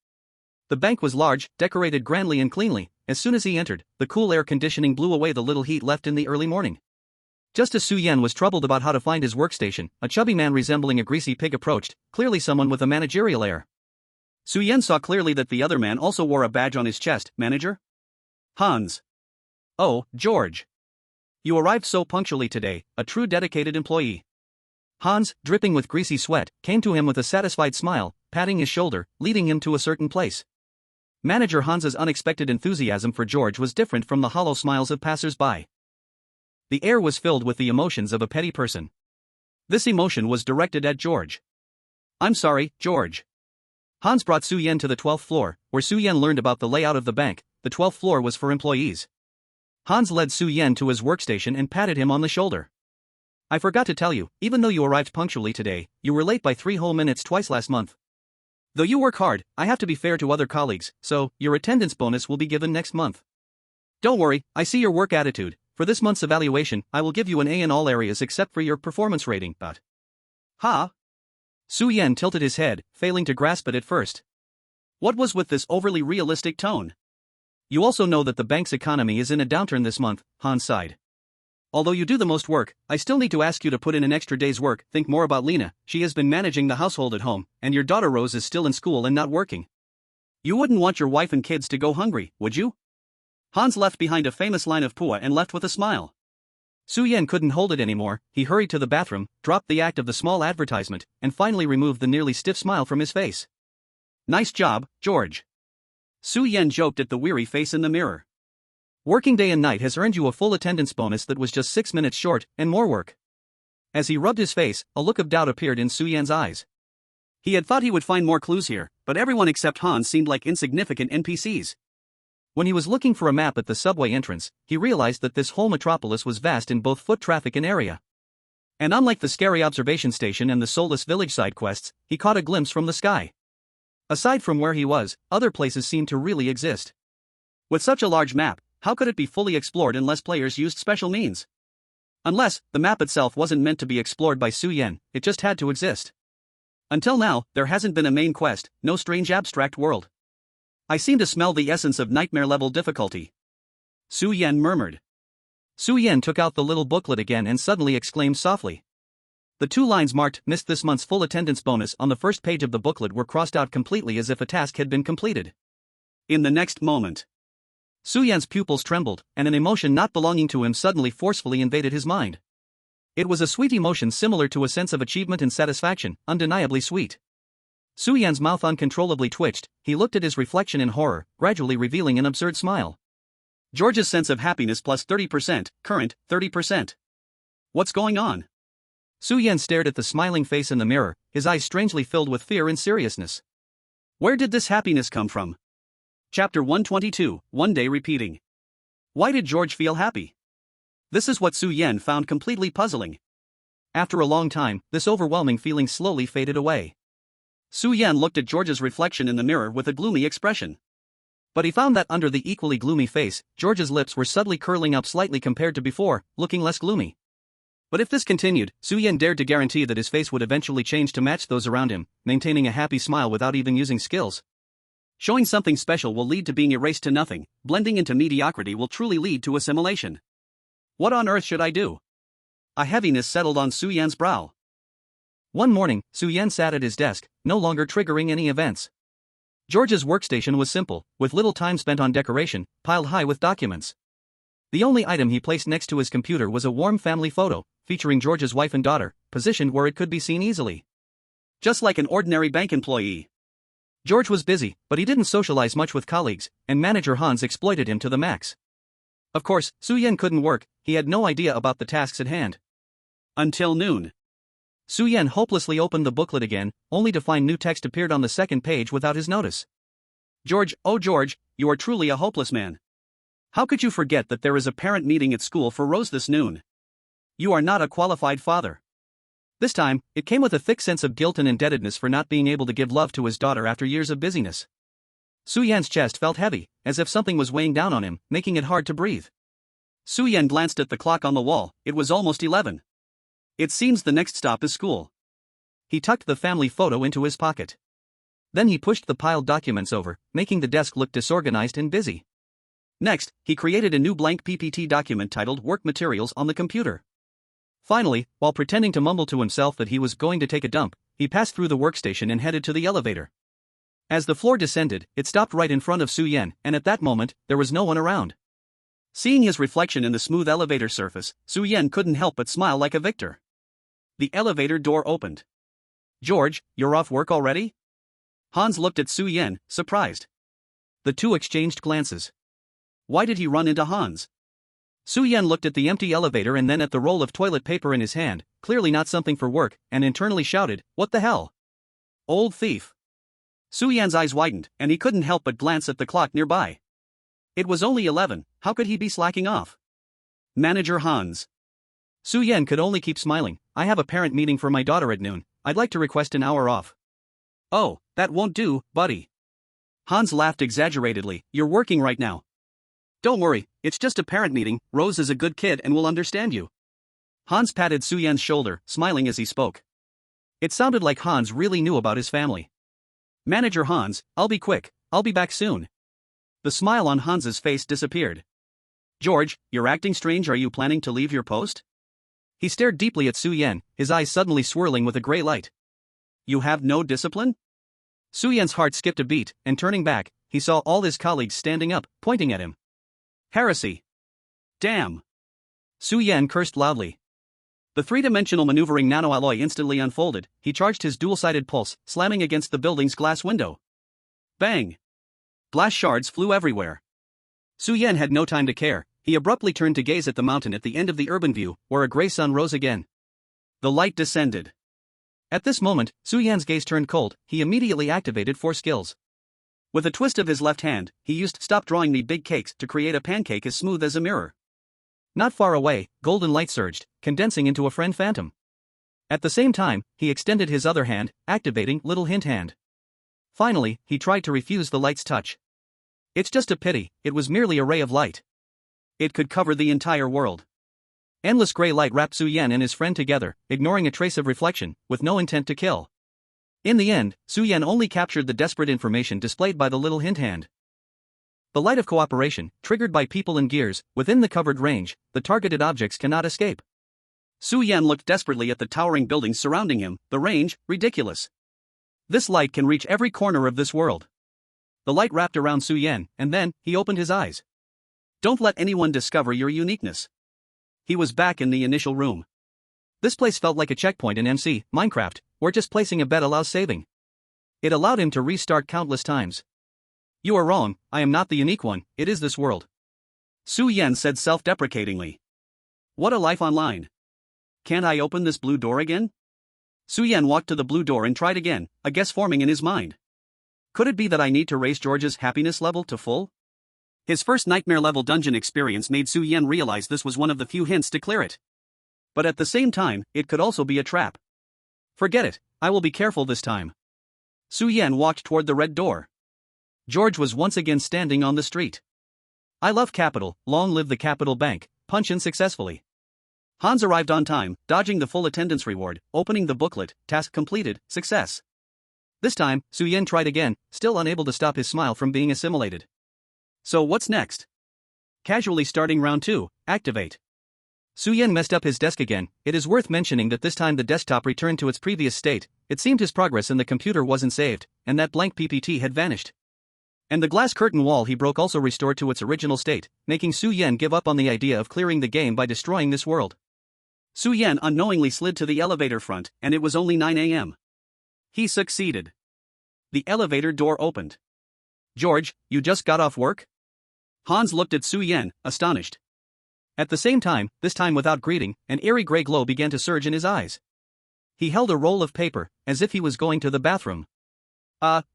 Speaker 2: The bank was large, decorated grandly and cleanly. As soon as he entered, the cool air conditioning blew away the little heat left in the early morning. Just as Su Yan was troubled about how to find his workstation, a chubby man resembling a greasy pig approached, clearly someone with a managerial air. Su Yan saw clearly that the other man also wore a badge on his chest. Manager? Hans. Oh, George. You arrived so punctually today, a true dedicated employee. Hans, dripping with greasy sweat, came to him with a satisfied smile, patting his shoulder, leading him to a certain place. Manager Hans's unexpected enthusiasm for George was different from the hollow smiles of passers-by. The air was filled with the emotions of a petty person. This emotion was directed at George. I'm sorry, George. Hans brought Su Yan to the 12th floor, where Su Yan learned about the layout of the bank. The 12th floor was for employees. Hans led Su Yan to his workstation and patted him on the shoulder. I forgot to tell you, even though you arrived punctually today, you were late by 3 whole minutes twice last month. Though you work hard, I have to be fair to other colleagues, so your attendance bonus will be given next month. Don't worry, I see your work attitude. For this month's evaluation, I will give you an A in all areas except for your performance rating, but... Ha? Su Yan tilted his head, failing to grasp it at first. What was with this overly realistic tone? You also know that the bank's economy is in a downturn this month, Hans sighed. Although you do the most work, I still need to ask you to put in an extra day's work. Think more about Lena. She has been managing the household at home, and your daughter Rose is still in school and not working. You wouldn't want your wife and kids to go hungry, would you? Hans left behind a famous line of pua and left with a smile. Su Yan couldn't hold it anymore. He hurried to the bathroom, dropped the act of the small advertisement, and finally removed the nearly stiff smile from his face. Nice job, George. Su Yan joked at the weary face in the mirror. Working day and night has earned you a full attendance bonus that was just 6 minutes short, and more work. As he rubbed his face, a look of doubt appeared in Su Yan's eyes. He had thought he would find more clues here, but everyone except Hans seemed like insignificant NPCs. When he was looking for a map at the subway entrance, he realized that this whole metropolis was vast in both foot traffic and area. And unlike the scary observation station and the soulless village side quests, he caught a glimpse from the sky. Aside from where he was, other places seemed to really exist. With such a large map, how could it be fully explored unless players used special means? Unless, the map itself wasn't meant to be explored by Su Yan, it just had to exist. Until now, there hasn't been a main quest, no strange abstract world. I seem to smell the essence of nightmare-level difficulty. Su Yan murmured. Su Yan took out the little booklet again and suddenly exclaimed softly. The 2 lines marked, missed this month's full attendance bonus on the first page of the booklet were crossed out completely as if a task had been completed. In the next moment, Su Yan's pupils trembled, and an emotion not belonging to him suddenly forcefully invaded his mind.
Speaker 1: It was a sweet emotion similar to a sense of achievement and satisfaction, undeniably sweet. Su Yan's mouth uncontrollably twitched. He looked at his reflection in horror, gradually revealing an absurd smile. George's sense of happiness plus 30%, current, 30%. What's going on? Su Yan stared at the smiling face in the mirror, his eyes strangely filled with fear and seriousness. Where did this happiness come from? Chapter 122, One Day Repeating. Why did George feel happy? This is what Su Yan found completely puzzling. After a long time, this overwhelming feeling slowly faded away. Su Yan looked at George's reflection in the mirror with a gloomy expression. But he found that under the equally gloomy face, George's lips were subtly curling up slightly compared to before, looking less gloomy. But if this continued, Su Yan dared to guarantee that his face would eventually change to match those around him, maintaining a happy smile without even using skills. Showing something special will lead to being erased to nothing, blending into mediocrity will truly lead to assimilation. What on earth should I do? A heaviness settled on Su Yan's brow. One morning, Su Yan sat at his desk, no longer triggering any events. George's workstation was simple, with little time spent on decoration, piled high with documents. The only item he placed next to his computer was a warm family photo, featuring George's wife and daughter, positioned where it could be seen easily. Just like an ordinary bank employee. George was busy, but he didn't socialize much with colleagues, and manager Hans exploited him to the max. Of course, Su Yan couldn't work, he had no idea about the tasks at hand. Until noon. Su Yan hopelessly opened the booklet again, only to find new text appeared on the second page without his notice. George, oh George, you are truly a hopeless man. How could you forget that there is a parent meeting at school for Rose this noon? You are not a qualified father. This time, it came with a thick sense of guilt and indebtedness for not being able to give love to his daughter after years of busyness. Su Yan's chest felt heavy, as if something was weighing down on him, making it hard to breathe. Su Yan glanced at the clock on the wall, it was almost 11. It seems the next stop is school. He tucked the family photo into his pocket. Then he pushed the piled documents over, making the desk look disorganized and busy. Next, he created a new blank PPT document titled Work Materials on the computer. Finally, while pretending to mumble to himself that he was going to take a dump, he passed through the workstation and headed to the elevator. As the floor descended, it stopped right in front of Su Yan, and at that moment, there was no one around. Seeing his reflection in the smooth elevator surface, Su Yan couldn't help but smile like a victor. The elevator door opened. George, you're off work already? Hans looked at Su Yan, surprised. The two exchanged glances. Why did he run into Hans? Su Yan looked at the empty elevator and then at the roll of toilet paper in his hand, clearly not something for work, and internally shouted, "What the hell? Old thief." Su Yan's eyes widened, and he couldn't help but glance at the clock nearby. It was only 11, how could he be slacking off? Manager Hans. Su Yan could only keep smiling. I have a parent meeting for my daughter at noon, I'd like to request an hour off. Oh, that won't do, buddy. Hans laughed exaggeratedly, you're working right now. Don't worry, it's just a parent meeting, Rose is a good kid and will understand you. Hans patted Su Yan's shoulder, smiling as he spoke. It sounded like Hans really knew about his family. Manager Hans, I'll be quick, I'll be back soon. The smile on Hans's face disappeared. George, you're acting strange, are you planning to leave your post? He stared deeply at Su Yan, his eyes suddenly swirling with a gray light. You have no discipline? Su Yan's heart skipped a beat, and turning back, he saw all his colleagues standing up, pointing at him. Heresy. Damn. Su Yan cursed loudly. The three-dimensional maneuvering nanoalloy instantly unfolded, he charged his dual-sided pulse, slamming against the building's glass window. Bang! Glass shards flew everywhere. Su Yan had no time to care, he abruptly turned to gaze at the mountain at the end of the urban view, where a gray sun rose again. The light descended. At this moment, Su Yan's gaze turned cold, he immediately activated 4 skills. With a twist of his left hand, he used Stop Drawing Me Big Cakes to create a pancake as smooth as a mirror. Not far away, golden light surged, condensing into a friend phantom. At the same time, he extended his other hand, activating Little Hint Hand. Finally, he tried to refuse the light's touch. It's just a pity, it was merely a ray of light. It could cover the entire world. Endless gray light wrapped Su Yan and his friend together, ignoring a trace of reflection, with no intent to kill. In the end, Su Yan only captured the desperate information displayed by the Little Hint Hand. The light of cooperation, triggered by people and gears, within the covered range, the targeted objects cannot escape. Su Yan looked desperately at the towering buildings surrounding him, the range, ridiculous. This light can reach every corner of this world. The light wrapped around Su Yan, and then, he opened his eyes. Don't let anyone discover your uniqueness. He was back in the initial room.
Speaker 2: This place felt like a checkpoint in MC, Minecraft, where just placing a bet allows saving. It allowed him to restart countless times. You are wrong, I am not the unique one, it is this world. Su Yan said self-deprecatingly. What a life online. Can't I open this blue door again? Su Yan walked to the blue door and tried again, a guess forming in his mind. Could it be that I need to raise George's happiness level to full? His first nightmare-level dungeon experience made Su Yan realize this was one of the few hints to clear it. But at the same time, it could also be a trap. Forget it, I will be careful this time. Su Yan walked toward the red door. George was once again standing on the street. I love Capital, long live the Capital Bank, punch in successfully. Hans arrived on time, dodging the full attendance reward, opening the booklet, task completed, success. This time, Su Yan tried again, still unable to stop his smile from being assimilated. So what's next? Casually starting round 2, activate. Su Yan messed up his desk again. It is worth mentioning that this time the desktop returned to its previous state. It seemed his progress in the computer wasn't saved, and that blank PPT had vanished. And the glass curtain wall he broke also restored to its original state, making Su Yan give up on the idea of clearing the game by destroying this world. Su Yan unknowingly slid to the elevator front, and it was only 9 a.m. He succeeded. The elevator door opened. George, you just got off work? Hans looked at Su Yan, astonished. At the same time, this time without greeting, an eerie gray glow began to surge in his eyes. He held a roll of paper, as if he was going to the bathroom.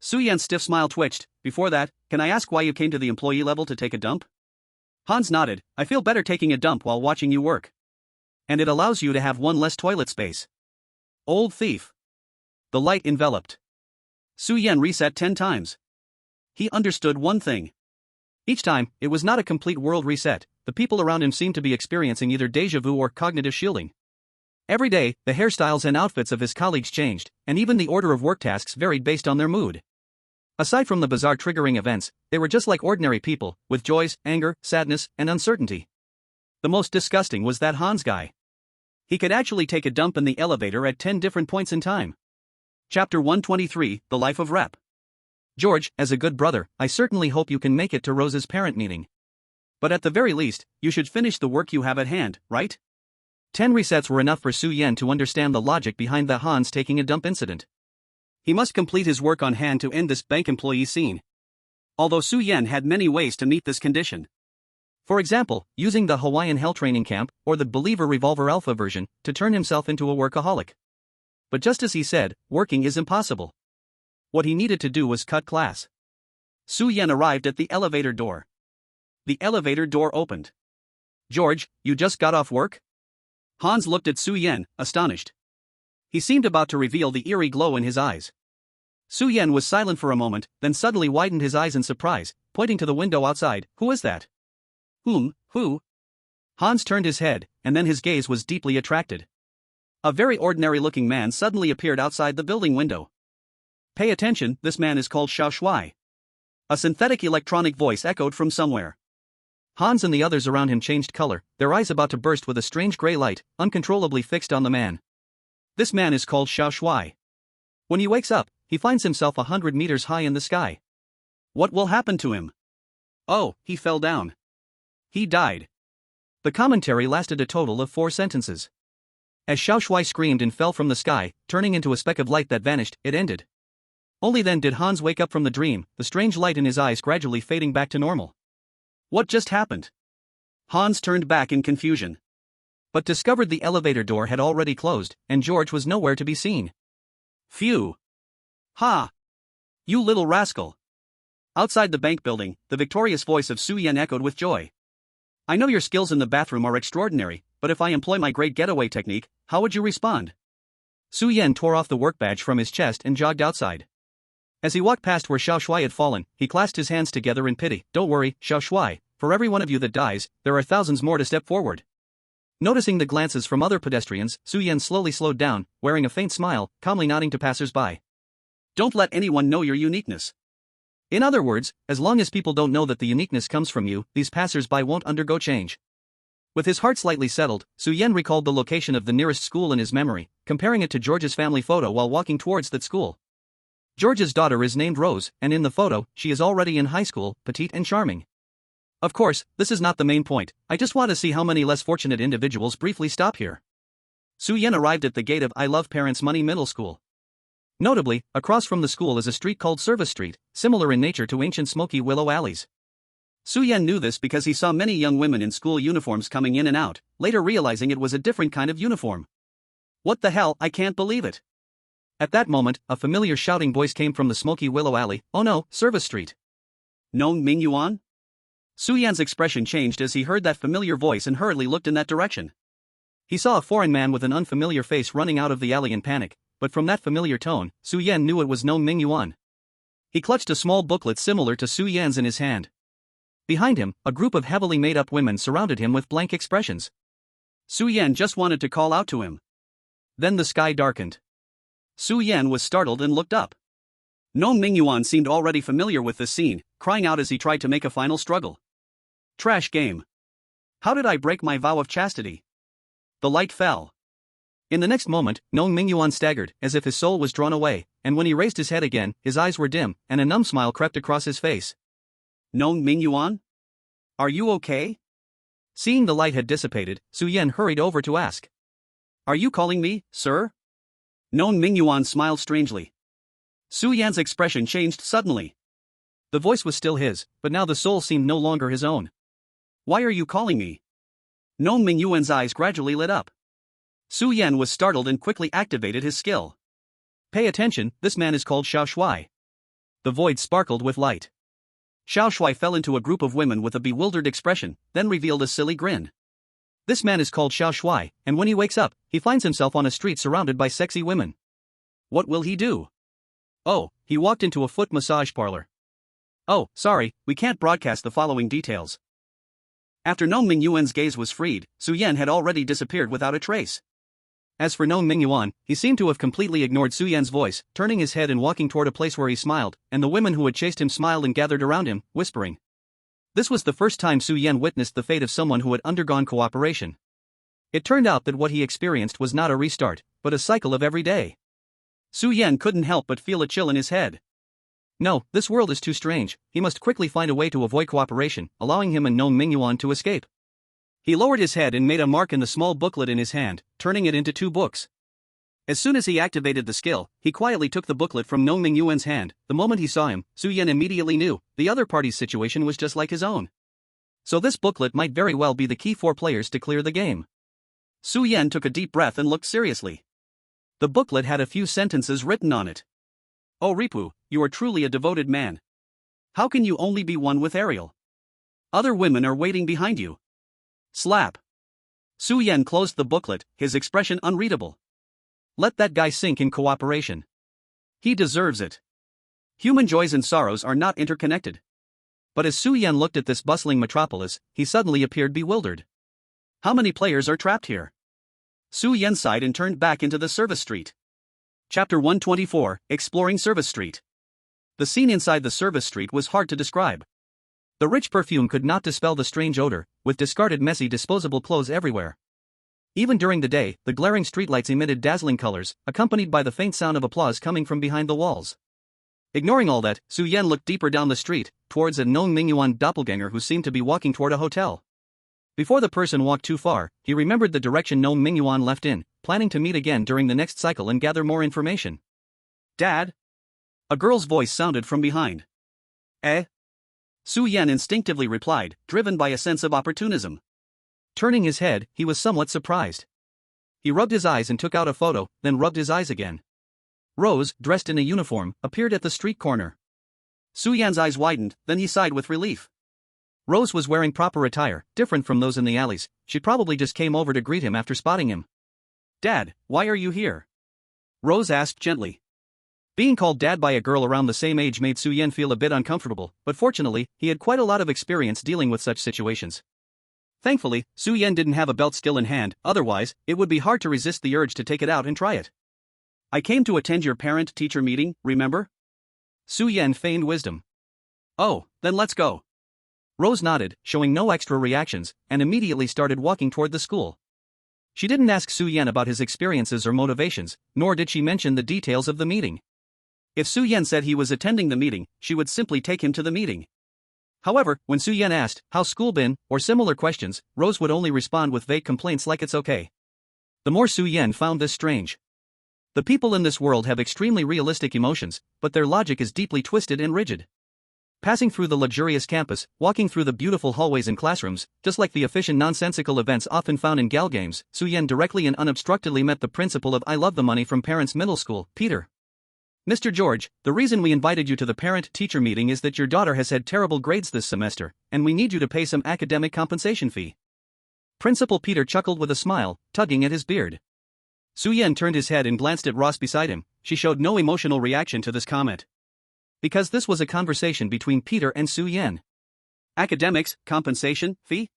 Speaker 2: Su Yan's stiff smile twitched. Before that, can I ask why you came to the employee level to take a dump? Hans nodded. I feel better taking a dump while watching you work. And it allows you to have one less toilet space. Old thief. The light enveloped. Su Yan reset 10 times. He understood one thing. Each time, it was not a complete world reset. The people around him seemed to be experiencing either deja vu or cognitive shielding. Every day, the hairstyles and outfits of his colleagues changed, and even the order of work tasks varied based on their mood. Aside from the bizarre triggering events, they were just like ordinary people, with joys, anger, sadness, and uncertainty. The most disgusting was that Hans guy. He could actually take a dump in the elevator at 10 different points in time. Chapter 123, The Life of Rep. George, as a good brother, I certainly hope you can make it to Rose's parent meeting. But at the very least, you should finish the work you have at hand, right? 10 resets were enough for Su Yan to understand the logic behind the Hans taking a dump incident. He must complete his work on hand to end this bank employee scene. Although Su Yan had many ways to meet this condition. For example, using the Hawaiian Hell Training Camp, or the Believer Revolver Alpha version, to turn himself into a workaholic. But just as he said, working is impossible. What he needed to do was cut class. Su Yan arrived at the elevator door. The elevator door opened. George, you just got off work? Hans looked at Su Yan, astonished. He seemed about to reveal the eerie glow in his eyes. Su Yan was silent for a moment, then suddenly widened his eyes in surprise, pointing to the window outside. Who is that? Who? Hans turned his head, and then his gaze was deeply attracted. A very ordinary-looking man suddenly appeared outside the building window. Pay attention, this man is called Xiao Shuai. A synthetic electronic voice echoed from somewhere. Hans and the others around him changed color, their eyes about to burst with a strange gray light, uncontrollably fixed on the man. This man is called Xiao Shuai. When he wakes up, he finds himself 100 meters high in the sky. What will happen to him? Oh, he fell down. He died. The commentary lasted a total of 4 sentences. As Xiao Shuai screamed and fell from the sky, turning into a speck of light that vanished, it ended. Only then did Hans wake up from the dream, the strange light in his eyes gradually fading back to normal. What just happened? Hans turned back in confusion. But discovered the elevator door had already closed, and George was nowhere to be seen. Phew. Ha! You little rascal. Outside the bank building, the victorious voice of Su Yan echoed with joy. I know your skills in the bathroom are extraordinary, but if I employ my great getaway technique, how would you respond? Su Yan tore off the work badge from his chest and jogged outside. As he walked past where Xiao Shuai had fallen, he clasped his hands together in pity. Don't worry, Xiao Shuai, for every one of you that dies, there are thousands more to step forward. Noticing the glances from other pedestrians, Su Yan slowly slowed down, wearing a faint smile, calmly nodding to passers-by. Don't let anyone know your uniqueness. In other words, as long as people don't know that the uniqueness comes from you, these passers-by won't undergo change. With his heart slightly settled, Su Yan recalled the location of the nearest school in his memory, comparing it to George's family photo while walking towards that school. George's daughter is named Rose, and in the photo, she is already in high school, petite and charming. Of course, this is not the main point, I just want to see how many less fortunate individuals briefly stop here. Su Yan arrived at the gate of I Love Parents Money Middle School. Notably, across from the school is a street called Service Street, similar in nature to ancient smoky willow alleys. Su Yan knew this because he saw many young women in school uniforms coming in and out, later realizing it was a different kind of uniform. What the hell, I can't believe it. At that moment, a familiar shouting voice came from the smoky willow alley, oh no, Service Street.
Speaker 1: Nong Mingyuan?
Speaker 2: Su Yan's expression changed as he heard that familiar voice and hurriedly looked in that direction. He saw a foreign man with an unfamiliar face running out of the alley in panic, but from that familiar tone, Su Yan knew it was Nong Mingyuan. He clutched a small booklet similar to Su Yan's in his hand. Behind him, a group of heavily made-up women surrounded him with blank expressions.
Speaker 1: Su Yan just wanted to call out to him.
Speaker 2: Then the sky darkened.
Speaker 1: Su Yan was startled and looked up. Nong Mingyuan seemed already familiar with this scene, crying out as he tried to make a final struggle. Trash game. How did I break my vow of chastity? The light fell.
Speaker 2: In the next moment, Nong Mingyuan staggered, as if his soul was drawn away, and when he raised his head again, his eyes were dim, and a numb smile crept across his face.
Speaker 1: Nong Mingyuan? Are you okay?
Speaker 2: Seeing the light had dissipated, Su Yan hurried over to ask.
Speaker 1: Are you calling me, sir? Nong Mingyuan smiled strangely. Su Yan's expression changed suddenly.
Speaker 2: The voice was still his, but now the soul seemed no longer his own.
Speaker 1: Why are you calling me? Nong Mingyuan's eyes gradually lit up. Su Yan was startled and quickly activated his skill.
Speaker 2: Pay attention, this man is called Xiao Shui. The void sparkled with light.
Speaker 1: Xiao Shui fell into a group of women with a bewildered expression, then revealed a silly grin.
Speaker 2: This man is called Xiao Shui, and when he wakes up, he finds himself on a street surrounded by sexy women.
Speaker 1: What will he do?
Speaker 2: Oh, he walked into a foot massage parlor.
Speaker 1: Oh, sorry, we can't broadcast the following details. After Nong Mingyuan's gaze was freed, Su Yan had already disappeared without a trace.
Speaker 2: As for Nong Mingyuan, he seemed to have completely ignored Su Yan's voice, turning his head and walking toward a place where he smiled, and the women who had chased him smiled and gathered around him, whispering. This was the first time Su Yan witnessed the fate of someone who had undergone cooperation. It turned out that what he experienced was not a restart, but a cycle of every day.
Speaker 1: Su Yan couldn't help but feel a chill in his head.
Speaker 2: No, this world is too strange, he must quickly find a way to avoid cooperation, allowing him and Nong Mingyuan to escape. He lowered his head and made a mark in the small booklet in his hand, turning it into 2 books. As soon as he activated the skill, he quietly took the booklet from Nong Mingyuan's hand. The moment he saw him, Su Yan immediately knew the other party's situation was just like his own. So this booklet might very well be the key for players to clear the game.
Speaker 1: Su Yan took a deep breath and looked seriously.
Speaker 2: The booklet had a few sentences written on it.
Speaker 1: Oh Ripu, you are truly a devoted man. How can you only be one with Ariel? Other women are waiting behind you. Slap. Su Yan closed the booklet, his expression unreadable.
Speaker 2: Let that guy sink in cooperation.
Speaker 1: He deserves it. Human joys and sorrows are not interconnected.
Speaker 2: But as Su Yan looked at this bustling metropolis, he suddenly appeared bewildered.
Speaker 1: How many players are trapped here? Su Yan sighed and turned back into the Service Street. Chapter 124, Exploring Service Street. The scene inside the Service Street was hard to describe.
Speaker 2: The rich perfume could not dispel the strange odor, with discarded messy disposable clothes everywhere. Even during the day, the glaring streetlights emitted dazzling colors, accompanied by the faint sound of applause coming from behind the walls. Ignoring all that, Su Yan looked deeper down the street, towards a Nong Mingyuan doppelganger who seemed to be walking toward a hotel. Before the person walked too far, he remembered the direction Nong Mingyuan left in, planning to meet again during the next cycle and gather more information.
Speaker 1: Dad? A girl's voice sounded from behind. Eh? Su Yan instinctively replied, driven by a sense of opportunism.
Speaker 2: Turning his head, he was somewhat surprised. He rubbed his eyes and took out a photo, then rubbed his eyes again. Rose, dressed in a uniform, appeared at the street corner.
Speaker 1: Su Yan's eyes widened, then he sighed with relief.
Speaker 2: Rose was wearing proper attire, different from those in the alleys. She probably just came over to greet him after spotting him.
Speaker 1: Dad, why are you here? Rose asked gently.
Speaker 2: Being called dad by a girl around the same age made Su Yan feel a bit uncomfortable, but fortunately, he had quite a lot of experience dealing with such situations. Thankfully, Su Yan didn't have a belt still in hand, otherwise, it would be hard to resist the urge to take it out and try it.
Speaker 1: I came to attend your parent-teacher meeting, remember?
Speaker 2: Su Yan feigned wisdom.
Speaker 1: Oh, then let's go.
Speaker 2: Rose nodded, showing no extra reactions, and immediately started walking toward the school. She didn't ask Su Yan about his experiences or motivations, nor did she mention the details of the meeting.
Speaker 1: If Su Yan said he was attending the meeting, she would simply take him to the meeting.
Speaker 2: However, when Su Yan asked, how's school been, or similar questions, Rose would only respond with vague complaints like it's okay. The more Su Yan found this strange. The people in this world have extremely realistic emotions, but their logic is deeply twisted and rigid. Passing through the luxurious campus, walking through the beautiful hallways and classrooms, just like the efficient nonsensical events often found in gal games, Su Yan directly and unobstructedly met the principal of I Love the Money from Parents Middle School, Peter. Mr. George, the reason we invited you to the parent-teacher meeting is that your daughter has had terrible grades this semester, and we need you to pay some academic compensation fee. Principal Peter chuckled with a smile, tugging at his beard. Su Yan turned his head and glanced at Ross beside him. She showed no emotional reaction to this comment. Because this was a conversation between Peter and Su Yan. Academics, compensation, fee?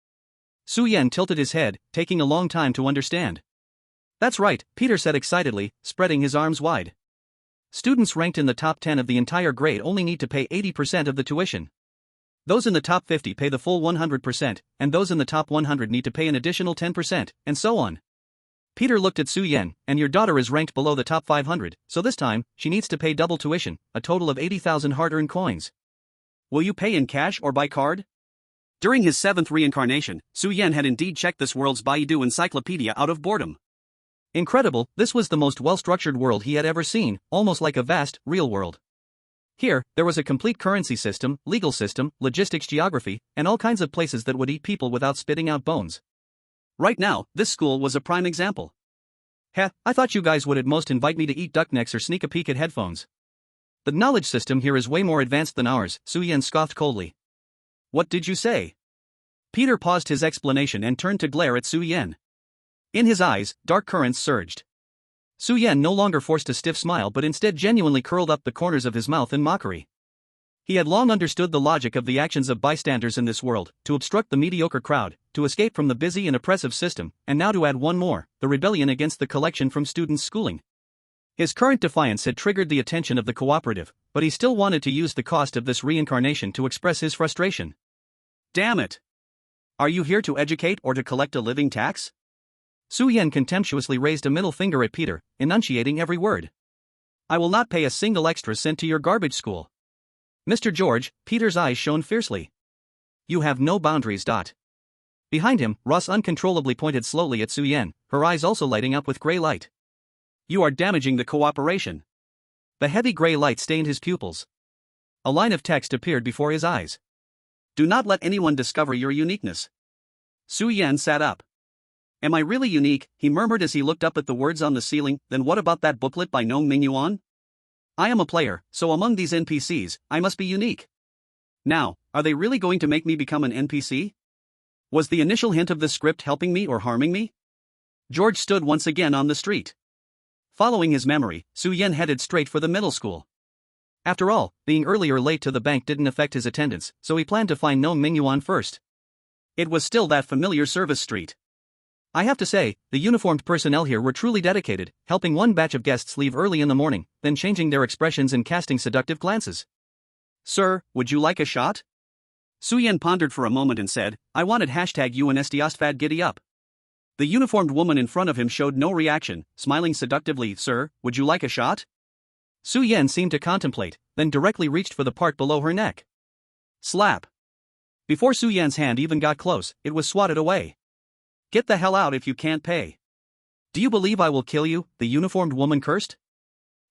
Speaker 2: Su Yan tilted his head, taking a long time to understand. That's right, Peter said excitedly, spreading his arms wide. Students ranked in the top 10 of the entire grade only need to pay 80% of the tuition. Those in the top 50 pay the full 100%, and those in the top 100 need to pay an additional 10%, and so on. Peter looked at Su Yan, and your daughter is ranked below the top 500, so this time, she needs to pay double tuition, a total of 80,000 hard-earned coins. Will you pay in cash or by card? During his 7th reincarnation, Su Yan had indeed checked this world's Baidu encyclopedia out of boredom. Incredible, this was the most well-structured world he had ever seen, almost like a vast, real world. Here, there was a complete currency system, legal system, logistics geography, and all kinds of places that would eat people without spitting out bones. Right now, this school was a prime example. Heh, I thought you guys would at most invite me to eat duck necks or sneak a peek at headphones. The knowledge system here is way more advanced than ours, Su Yan scoffed coldly. What did you say? Peter paused his explanation and turned to glare at Su Yan. In his eyes, dark currents surged. Su Yan no longer forced a stiff smile but instead genuinely curled up the corners of his mouth in mockery. He had long understood the logic of the actions of bystanders in this world, to obstruct the mediocre crowd, to escape from the busy and oppressive system, and now to add one more, the rebellion against the collection from students' schooling. His current defiance had triggered the attention of the cooperative, but he still wanted to use the cost of this reincarnation to express his frustration. Damn it! Are you here to educate or to collect a living tax? Su Yan contemptuously raised a middle finger at Peter, enunciating every word. I will not pay a single extra cent to your garbage school. Mr. George, Peter's eyes shone fiercely. You have no boundaries. Behind him, Ross uncontrollably pointed slowly at Su Yan, her eyes also lighting up with gray light. You are damaging the cooperation. The heavy gray light stained his pupils. A line of text appeared before his eyes. Do not let anyone discover your uniqueness. Su Yan sat up. Am I really unique? He murmured as he looked up at the words on the ceiling. Then what about that booklet by Nong Mingyuan? I am a player, so among these NPCs, I must be unique. Now, are they really going to make me become an NPC? Was the initial hint of the script helping me or harming me? George stood once again on the street. Following his memory, Su Yan headed straight for the middle school. After all, being early or late to the bank didn't affect his attendance, so he planned to find Nong Mingyuan first. It was still that familiar service street. I have to say, the uniformed personnel here were truly dedicated, helping one batch of guests leave early in the morning, then changing their expressions and casting seductive glances. Sir, would you like a shot? Su Yan pondered for a moment and said, I wanted #UNSDOSTFAD giddy up. The uniformed woman in front of him showed no reaction, smiling seductively. Sir, would you like a shot? Su Yan seemed to contemplate, then directly reached for the part below her neck. Slap. Before Su Yan's hand even got close, it was swatted away. Get the hell out if you can't pay. Do you believe I will kill you? The uniformed woman cursed.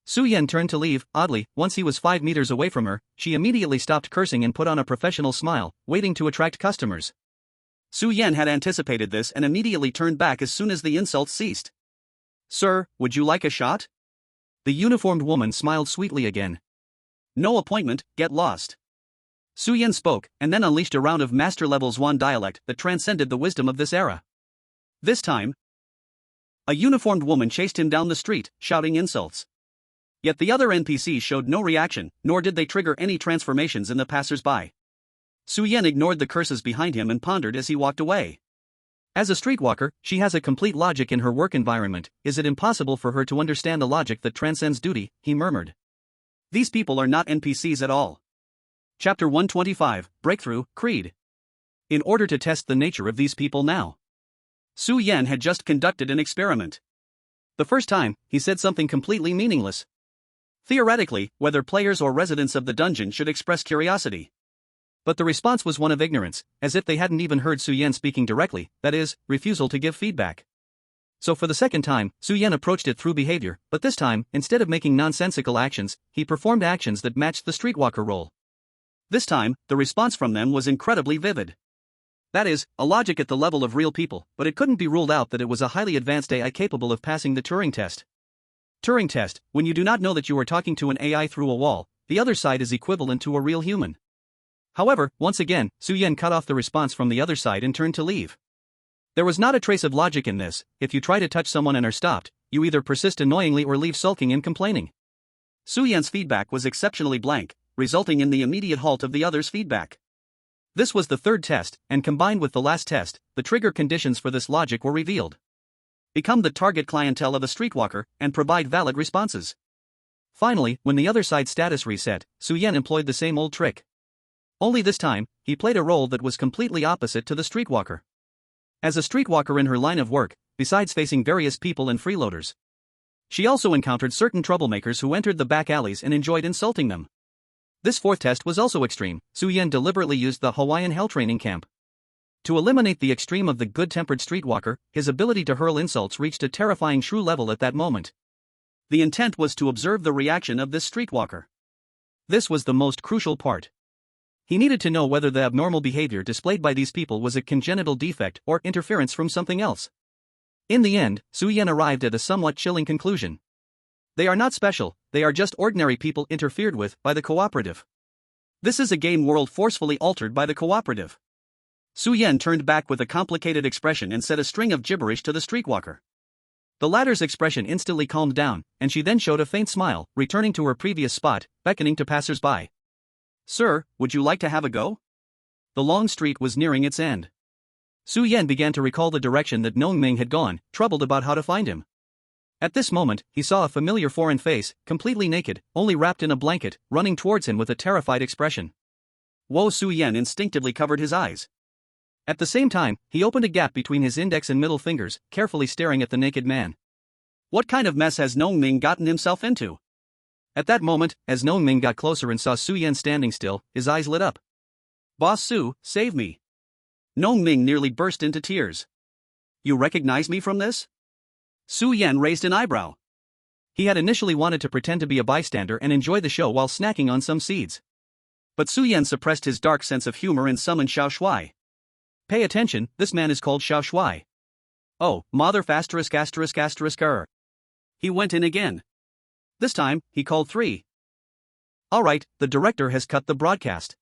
Speaker 2: Su Yan turned to leave. Oddly, once he was 5 meters away from her, she immediately stopped cursing and put on a professional smile, waiting to attract customers. Su Yan had anticipated this and immediately turned back as soon as the insults ceased. Sir, would you like a shot? The uniformed woman smiled sweetly again. No appointment, get lost. Su Yan spoke, and then unleashed a round of master-level Zhuan dialect that transcended the wisdom of this era. This time, a uniformed woman chased him down the street, shouting insults. Yet the other NPCs showed no reaction, nor did they trigger any transformations in the passers-by. Su Yan ignored the curses behind him and pondered as he walked away. As a streetwalker, she has a complete logic in her work environment. Is it impossible for her to understand a logic that transcends duty? He murmured. These people are not NPCs at all. Chapter 125, Breakthrough, Creed. In order to test the nature of these people now, Su Yan had just conducted an experiment. The first time, he said something completely meaningless. Theoretically, whether players or residents of the dungeon should express curiosity. But the response was one of ignorance, as if they hadn't even heard Su Yan speaking directly, that is, refusal to give feedback. So for the second time, Su Yan approached it through behavior, but this time, instead of making nonsensical actions, he performed actions that matched the streetwalker role.
Speaker 1: This time, the response from them was incredibly vivid. That is, a logic at the level of real people, but it couldn't be ruled out that it was a highly advanced AI capable of passing the Turing test. Turing test: when you do not know that you are talking to an AI through a wall, the other side is equivalent to a real human. However, once again, Su Yan cut off the response from the other side and turned to leave. There was not a trace of logic in this. If you try to touch someone and are stopped, you either persist annoyingly or leave sulking and complaining. Su Yan's feedback was exceptionally blank, resulting in the immediate halt of the other's feedback.
Speaker 2: This was the third test, and combined with the last test, the trigger conditions for this logic were revealed.
Speaker 1: Become the target clientele of a streetwalker, and provide valid responses.
Speaker 2: Finally, when the other side's status reset, Su Yan employed the same old trick. Only this time, he played a role that was completely opposite to the streetwalker. As a streetwalker in her line of work, besides facing various people and freeloaders, she also encountered certain troublemakers who entered the back alleys and enjoyed insulting them. This fourth test was also extreme. Su Yan deliberately used the Hawaiian Hell training camp. To eliminate the extreme of the good-tempered streetwalker, his ability to hurl insults reached a terrifying shrew level at that moment.
Speaker 1: The intent was to observe the reaction of this streetwalker.
Speaker 2: This was the most crucial part. He needed to know whether the abnormal behavior displayed by these people was a congenital defect or interference from something else. In the end, Su Yan arrived at a somewhat chilling conclusion. They are not special, they are just ordinary people interfered with by the cooperative.
Speaker 1: This is a game world forcefully altered by the cooperative. Su Yan turned back with a complicated expression and said a string of gibberish to the streetwalker.
Speaker 2: The latter's expression instantly calmed down, and she then showed a faint smile, returning to her previous spot, beckoning to passers-by.
Speaker 1: "Sir, would you like to have a go?"
Speaker 2: The long street was nearing its end. Su Yan began to recall the direction that Nong Ming had gone, troubled about how to find him. At this moment, he saw a familiar foreign face, completely naked, only wrapped in a blanket, running towards him with a terrified expression.
Speaker 1: Wo Su Yan instinctively covered his eyes.
Speaker 2: At the same time, he opened a gap between his index and middle fingers, carefully staring at the naked man.
Speaker 1: What kind of mess has Nong Ming gotten himself into?
Speaker 2: At that moment, as Nong Ming got closer and saw Su Yan standing still, his eyes lit up.
Speaker 1: "Boss Su, save me." Nong Ming nearly burst into tears. "You recognize me from this?" Su Yan raised an eyebrow.
Speaker 2: He had initially wanted to pretend to be a bystander and enjoy the show while snacking on some seeds.
Speaker 1: But Su Yan suppressed his dark sense of humor and summoned Xiao Shui.
Speaker 2: Pay attention, this man is called Xiao Shui.
Speaker 1: Oh, mother asterisk. He went in again. This time, he called 3.
Speaker 2: Alright, the director has cut the broadcast.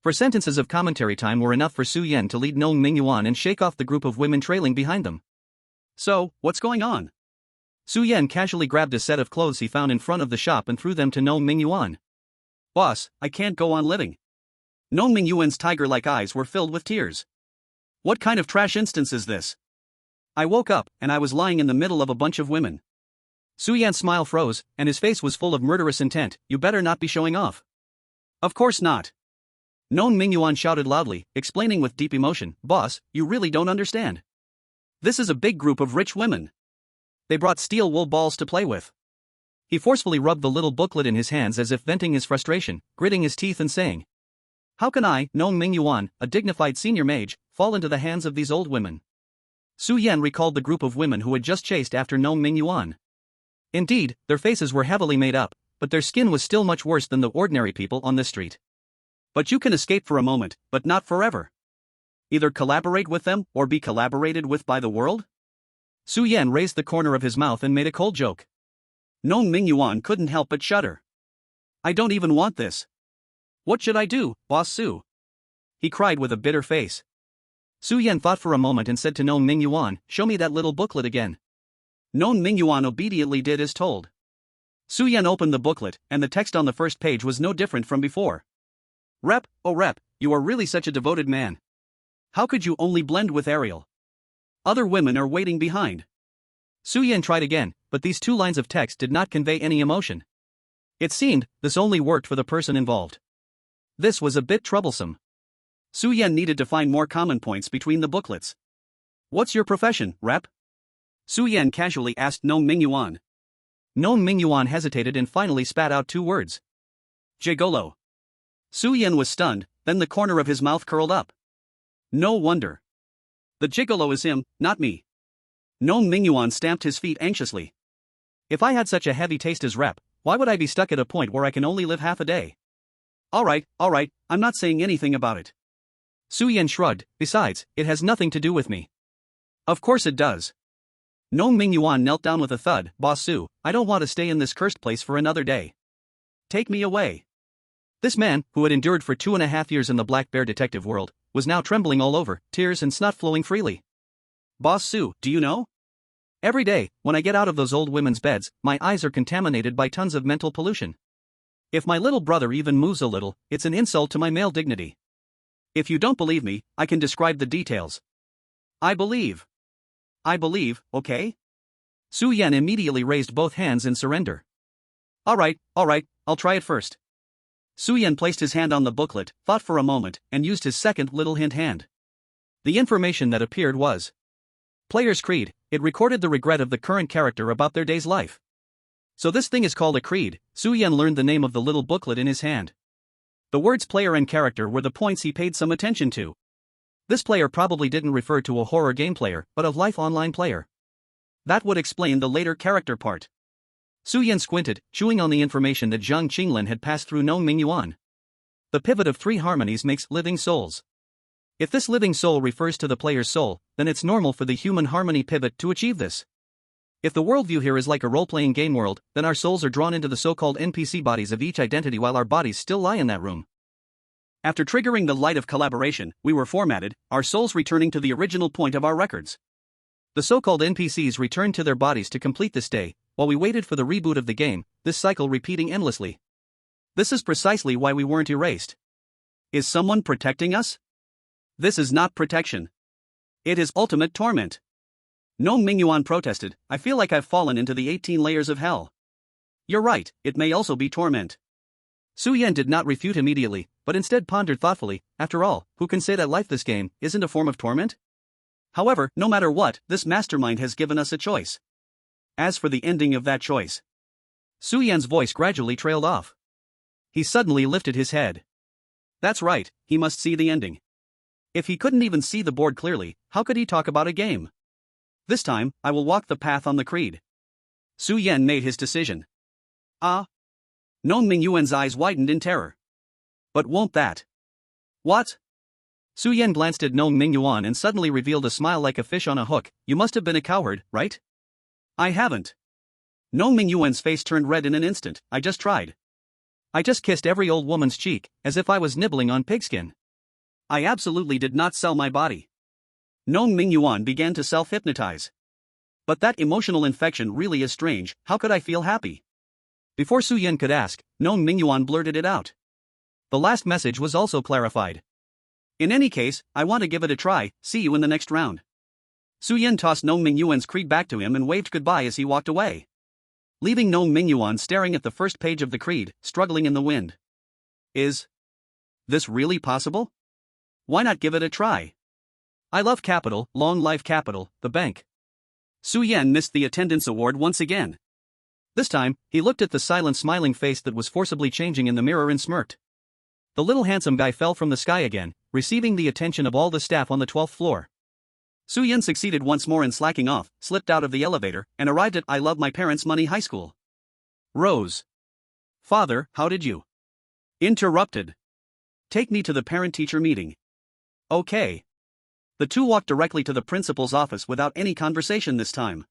Speaker 2: 4 sentences of commentary time were enough for Su Yan to lead Nong Mingyuan and shake off the group of women trailing behind them.
Speaker 1: "So, what's going on?"
Speaker 2: Su Yan casually grabbed a set of clothes he found in front of the shop and threw them to Nong Mingyuan.
Speaker 1: "Boss, I can't go on living." Nong Mingyuan's tiger-like eyes were filled with tears. "What kind of trash instance is this? I woke up, and I was lying in the middle of a bunch of women."
Speaker 2: Su Yan's smile froze, and his face was full of murderous intent. "You better not be showing off."
Speaker 1: "Of course not."
Speaker 2: Nong Mingyuan shouted loudly, explaining with deep emotion, "Boss, you really don't understand.
Speaker 1: This is a big group of rich women.
Speaker 2: They brought steel wool balls to play with." He forcefully rubbed the little booklet in his hands as if venting his frustration, gritting his teeth and saying, "How can I, Nong Mingyuan, a dignified senior mage, fall into the hands of these old women?" Su Yan recalled the group of women who had just chased after Nong Mingyuan. Indeed, their faces were heavily made up, but their skin was still much worse than the ordinary people on this street.
Speaker 1: "But you can escape for a moment, but not forever. Either collaborate with them or be collaborated with by the world?"
Speaker 2: Su Yan raised the corner of his mouth and made a cold joke.
Speaker 1: Nong Mingyuan couldn't help but shudder. "I don't even want this. What should I do, Boss Su?" he cried with a bitter face.
Speaker 2: Su Yan thought for a moment and said to Nong Mingyuan, "Show me that little booklet again."
Speaker 1: Nong Mingyuan obediently did as told. Su Yan opened the booklet, and the text on the first page was no different from before. "Rep, oh Rep, you are really such a devoted man. How could you only blend with Ariel? Other women are waiting behind."
Speaker 2: Su Yan tried again, but these 2 lines of text did not convey any emotion. It seemed, this only worked for the person involved. This was a bit troublesome.
Speaker 1: Su Yan needed to find more common points between the booklets. "What's your profession, Rep?" Su Yan casually asked Nong Mingyuan.
Speaker 2: Nong Mingyuan hesitated and finally spat out 2 words.
Speaker 1: "Gigolo." Su Yan was stunned, then the corner of his mouth curled up. "No wonder. The gigolo is him, not me."
Speaker 2: Nong Mingyuan stamped his feet anxiously. If I had such a heavy taste as rep, why would I be stuck at a point where I can only live half a day? Alright, I'm not saying anything about it. Su Yan shrugged, besides, it has nothing to do with me. Of course it does. Nong Mingyuan knelt down with a thud. Boss Su, I don't want to stay in this cursed place for another day. Take me away. This man, who had endured for 2.5 years in the Black Bear detective world, was now trembling all over, tears and snot flowing freely. Boss Su, do you know? Every day, when I get out of those old women's beds, my eyes are contaminated by tons of mental pollution. If my little brother even moves a little, it's an insult to my male dignity. If you don't believe me, I can describe the details. I believe, okay? Su Yan immediately raised both hands in surrender. Alright, I'll try it first. Su Yan placed his hand on the booklet, thought for a moment, and used his second little hint hand. The information that appeared was Player's Creed. It recorded the regret of the current character about their day's life. So this thing is called a creed. Su Yan learned the name of the little booklet in his hand. The words player and character were the points he paid some attention to. This player probably didn't refer to a horror game player, but a life online player. That would explain the later character part. Su Yan squinted, chewing on the information that Zhang Qinglin had passed through Nong Mingyuan. The pivot of 3 harmonies makes living souls. If this living soul refers to the player's soul, then it's normal for the human harmony pivot to achieve this. If the worldview here is like a role-playing game world, then our souls are drawn into the so-called NPC bodies of each identity while our bodies still lie in that room. After triggering the light of collaboration, we were formatted, our souls returning to the original point of our records. The so-called NPCs returned to their bodies to complete this day, while we waited for the reboot of the game, this cycle repeating endlessly. This is precisely why we weren't erased. Is someone protecting us? This is not protection. It is ultimate torment. Nong Mingyuan protested, I feel like I've fallen into the 18 layers of hell. You're right, it may also be torment. Su Yan did not refute immediately, but instead pondered thoughtfully, after all, who can say that life this game isn't a form of torment? However, no matter what, this mastermind has given us a choice. As for the ending of that choice. Su Yan's voice gradually trailed off. He suddenly lifted his head. That's right, he must see the ending. If he couldn't even see the board clearly, how could he talk about a game? This time, I will walk the path on the creed. Su Yan made his decision. Ah? Nong Mingyuan's eyes widened in terror. But won't that? What? Su Yan glanced at Nong Mingyuan and suddenly revealed a smile like a fish on a hook. You must have been a coward, right? I haven't. Nong Mingyuan's face turned red in an instant. I just tried. I just kissed every old woman's cheek, as if I was nibbling on pigskin. I absolutely did not sell my body. Nong Mingyuan began to self-hypnotize. But that emotional infection really is strange. How could I feel happy? Before Su Yan could ask, Nong Mingyuan blurted it out. The last message was also clarified. In any case, I want to give it a try. See you in the next round. Su Yan tossed Nong Mingyuan's creed back to him and waved goodbye as he walked away, leaving Nong Mingyuan staring at the first page of the creed, struggling in the wind. Is this really possible? Why not give it a try? I love Capital, long life Capital, the bank. Su Yan missed the attendance award once again. This time, he looked at the silent smiling face that was forcibly changing in the mirror and smirked. The little handsome guy fell from the sky again, receiving the attention of all the staff on the 12th floor. Su Yan succeeded once more in slacking off, slipped out of the elevator, and arrived at I Love My Parents' Money High School. Rose. Father, how did you? Interrupted. Take me to the parent-teacher meeting. Okay. The two walked directly to the principal's office without any conversation this time.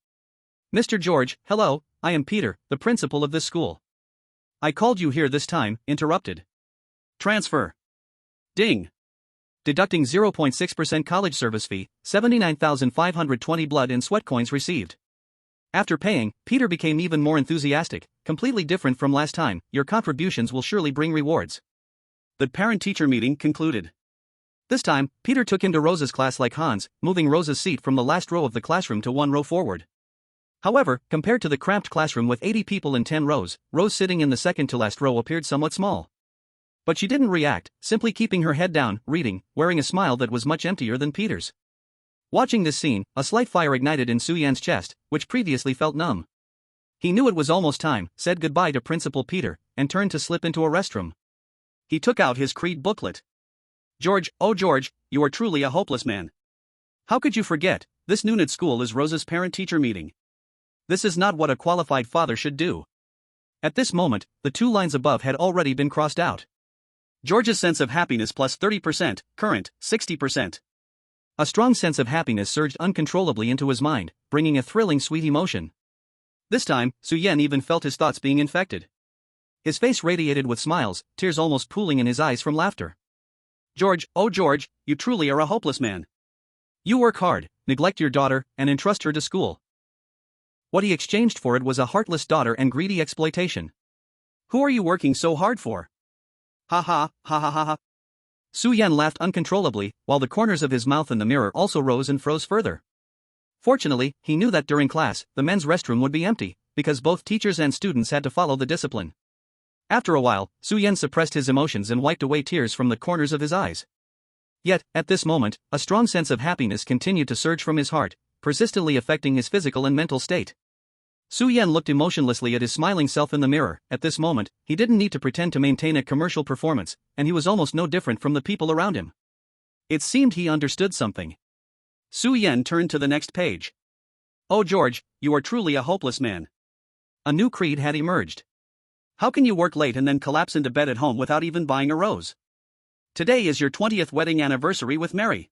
Speaker 2: Mr. George, hello, I am Peter, the principal of this school. I called you here this time, interrupted. Transfer. Ding. Deducting 0.6% college service fee, 79,520 blood and sweat coins received. After paying, Peter became even more enthusiastic, completely different from last time. Your contributions will surely bring rewards. The parent-teacher meeting concluded. This time, Peter took him to Rosa's class like Hans, moving Rosa's seat from the last row of the classroom to one row forward. However, compared to the cramped classroom with 80 people in 10 rows, Rose sitting in the second to last row appeared somewhat small. But she didn't react, simply keeping her head down, reading, wearing a smile that was much emptier than Peter's. Watching this scene, a slight fire ignited in Su Yan's chest, which previously felt numb. He knew it was almost time, said goodbye to Principal Peter, and turned to slip into a restroom. He took out his creed booklet. George, oh George, you are truly a hopeless man. How could you forget?
Speaker 1: this noon at school is Rose's parent-teacher meeting. This is not what a qualified father should do. At this moment, the 2 lines above had already been crossed out. George's sense of happiness plus 30%, current, 60%. A strong sense of happiness surged uncontrollably into his mind, bringing a thrilling sweet emotion. This time, Su-yen even felt his thoughts being infected. His face radiated with smiles, tears almost pooling in his eyes from laughter. George, oh George, you truly are a hopeless man. You work hard, neglect your daughter, and entrust her to school. What he exchanged for it was a heartless daughter and greedy exploitation. Who are you working so hard for? Ha ha, ha ha ha ha. Su-yen laughed uncontrollably, while the corners of his mouth and the mirror also rose and froze further. Fortunately, he knew that during class, the men's restroom would be empty, because both teachers and students had to follow the discipline. After a while, Su-yen suppressed his emotions and wiped away tears from the corners of his eyes. Yet, at this moment, a strong sense of happiness continued to surge from his heart, persistently affecting his physical and mental state. Su-yen looked emotionlessly at his smiling self in the mirror. At this moment, he didn't need to pretend to maintain a commercial performance, and he was almost no different from the people around him. It seemed he understood something. Su-yen turned to the next page. Oh George, you are truly a hopeless man. A new creed had emerged. How can you work late and then collapse into bed at home without even buying a rose? Today is your 20th wedding anniversary with Mary.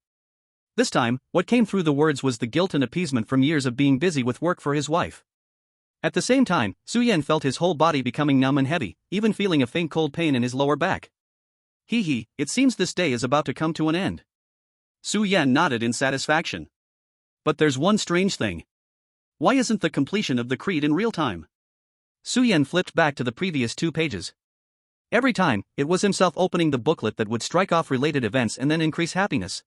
Speaker 1: This time, what came through the words was the guilt and appeasement from years of being busy with work for his wife. At the same time, Su-yen felt his whole body becoming numb and heavy, even feeling a faint cold pain in his lower back. Hee, it seems this day is about to come to an end. Su-yen nodded in satisfaction. But there's one strange thing. Why isn't the completion of the creed in real time? Su-yen flipped back to the previous 2 pages. Every time, it was himself opening the booklet that would strike off related events and then increase happiness.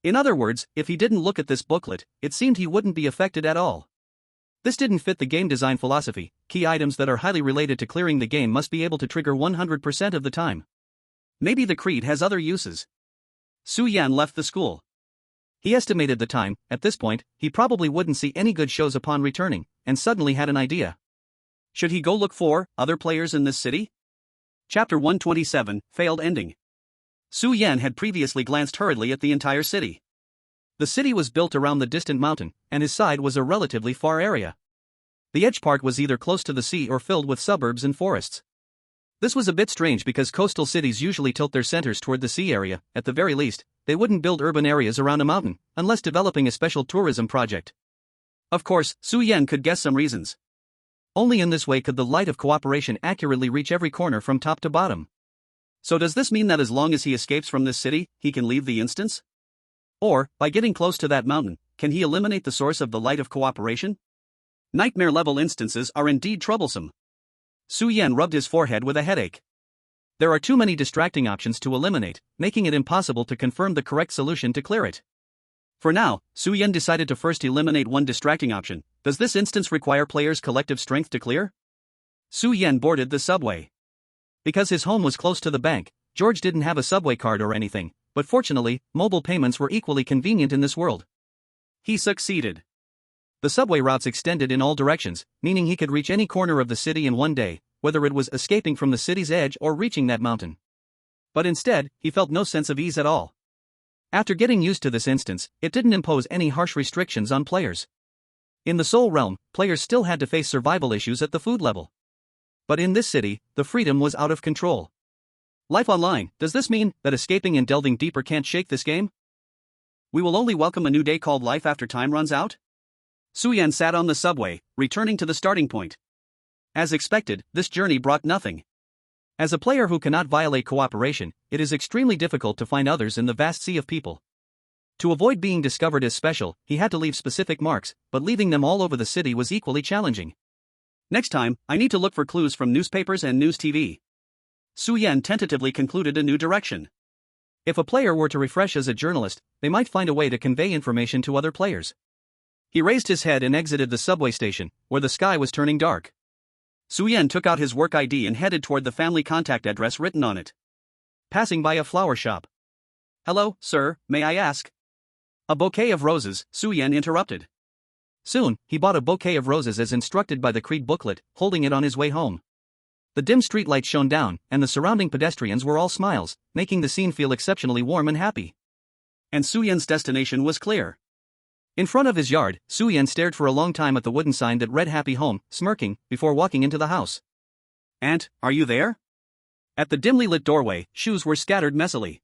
Speaker 1: In other words, if he didn't look at this booklet, it seemed he wouldn't be affected at all. This didn't fit the game design philosophy. Key items that are highly related to clearing the game must be able to trigger 100% of the time. Maybe the creed has other uses. Su-yen left the school. He estimated the time. At this point, he probably wouldn't see any good shows upon returning, and suddenly had an idea. Should he go look for other players in this city? Chapter 127, Failed Ending. Su-yen had previously glanced hurriedly at the entire city. The city was built around the distant mountain, and his side was a relatively far area. The edge part was either close to the sea or filled with suburbs and forests. This was a bit strange because coastal cities usually tilt their centers toward the sea area. At the very least, they wouldn't build urban areas around a mountain, unless developing a special tourism project. Of course, Su-yen could guess some reasons. Only in this way could the light of cooperation accurately reach every corner from top to bottom. So does this mean that as long as he escapes from this city, he can leave the instance? Or, by getting close to that mountain, can he eliminate the source of the light of cooperation? Nightmare-level instances are indeed troublesome. Su-yen rubbed his forehead with a headache. There are too many distracting options to eliminate, making it impossible to confirm the correct solution to clear it. For now, Su-yen decided to first eliminate one distracting option. Does this instance require players' collective strength to clear? Su-yen boarded the subway. Because his home was close to the bank, George didn't have a subway card or anything, but fortunately, mobile payments were equally convenient in this world. He succeeded. The subway routes extended in all directions, meaning he could reach any corner of the city in one day, whether it was escaping from the city's edge or reaching that mountain. But instead, he felt no sense of ease at all. After getting used to this instance, it didn't impose any harsh restrictions on players. In the Soul Realm, players still had to face survival issues at the food level. But in this city, the freedom was out of control. Life online, does this mean that escaping and delving deeper can't shake this game? We will only welcome a new day called life after time runs out? Su-yen sat on the subway, returning to the starting point. As expected, this journey brought nothing. As a player who cannot violate cooperation, it is extremely difficult to find others in the vast sea of people. To avoid being discovered as special, he had to leave specific marks, but leaving them all over the city was equally challenging. Next time, I need to look for clues from newspapers and news TV. Su-yen tentatively concluded a new direction. If a player were to refresh as a journalist, they might find a way to convey information to other players. He raised his head and exited the subway station, where the sky was turning dark. Su-yen took out his work ID and headed toward the family contact address written on it. Passing by a flower shop. Hello, sir, may I ask? A bouquet of roses, Su-yen interrupted. Soon, he bought a bouquet of roses as instructed by the creed booklet, holding it on his way home. The dim streetlight shone down, and the surrounding pedestrians were all smiles, making the scene feel exceptionally warm and happy. And Su-yen's destination was clear.
Speaker 2: In front of his yard, Su Yan stared for a long time at the wooden sign that read Happy Home, smirking, before walking into the house.
Speaker 1: "Aunt, are you there?" At the dimly lit doorway, shoes were scattered messily.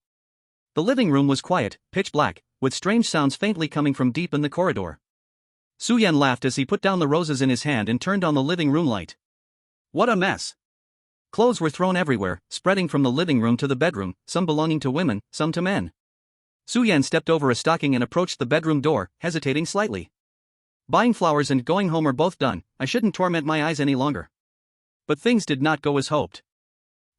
Speaker 2: The living room was quiet, pitch black, with strange sounds faintly coming from deep in the corridor. Su Yan laughed as he put down the roses in his hand and turned on the living room light.
Speaker 1: What a mess.
Speaker 2: Clothes were thrown everywhere, spreading from the living room to the bedroom, some belonging to women, some to men. Su Yan stepped over a stocking and approached the bedroom door, hesitating slightly. Buying flowers and going home are both done, I shouldn't torment my eyes any longer. But things did not go as hoped.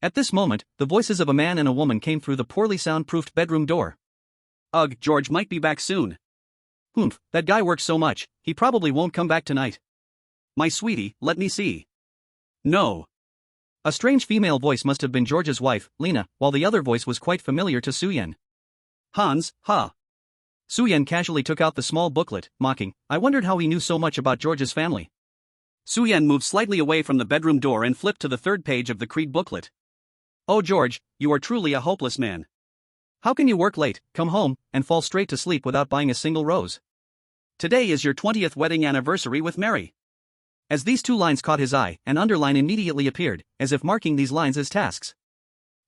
Speaker 2: At this moment, the voices of a man and a woman came through the poorly soundproofed bedroom door.
Speaker 1: "Ugh, George might be back soon."
Speaker 2: "Humph, that guy works so much, he probably won't come back tonight."
Speaker 1: "My sweetie, let me see." "No."
Speaker 2: A strange female voice must have been George's wife, Lena, while the other voice was quite familiar to Su Yan.
Speaker 1: "Hans, ha."
Speaker 2: Su Yan casually took out the small booklet, mocking, I wondered how he knew so much about George's family.
Speaker 1: Su Yan moved slightly away from the bedroom door and flipped to the third page of the Creed booklet.
Speaker 2: "Oh George, you are truly a hopeless man. How can you work late, come home, and fall straight to sleep without buying a single rose?
Speaker 1: Today is your 20th wedding anniversary with Mary."
Speaker 2: As these two lines caught his eye, an underline immediately appeared, as if marking these lines as tasks.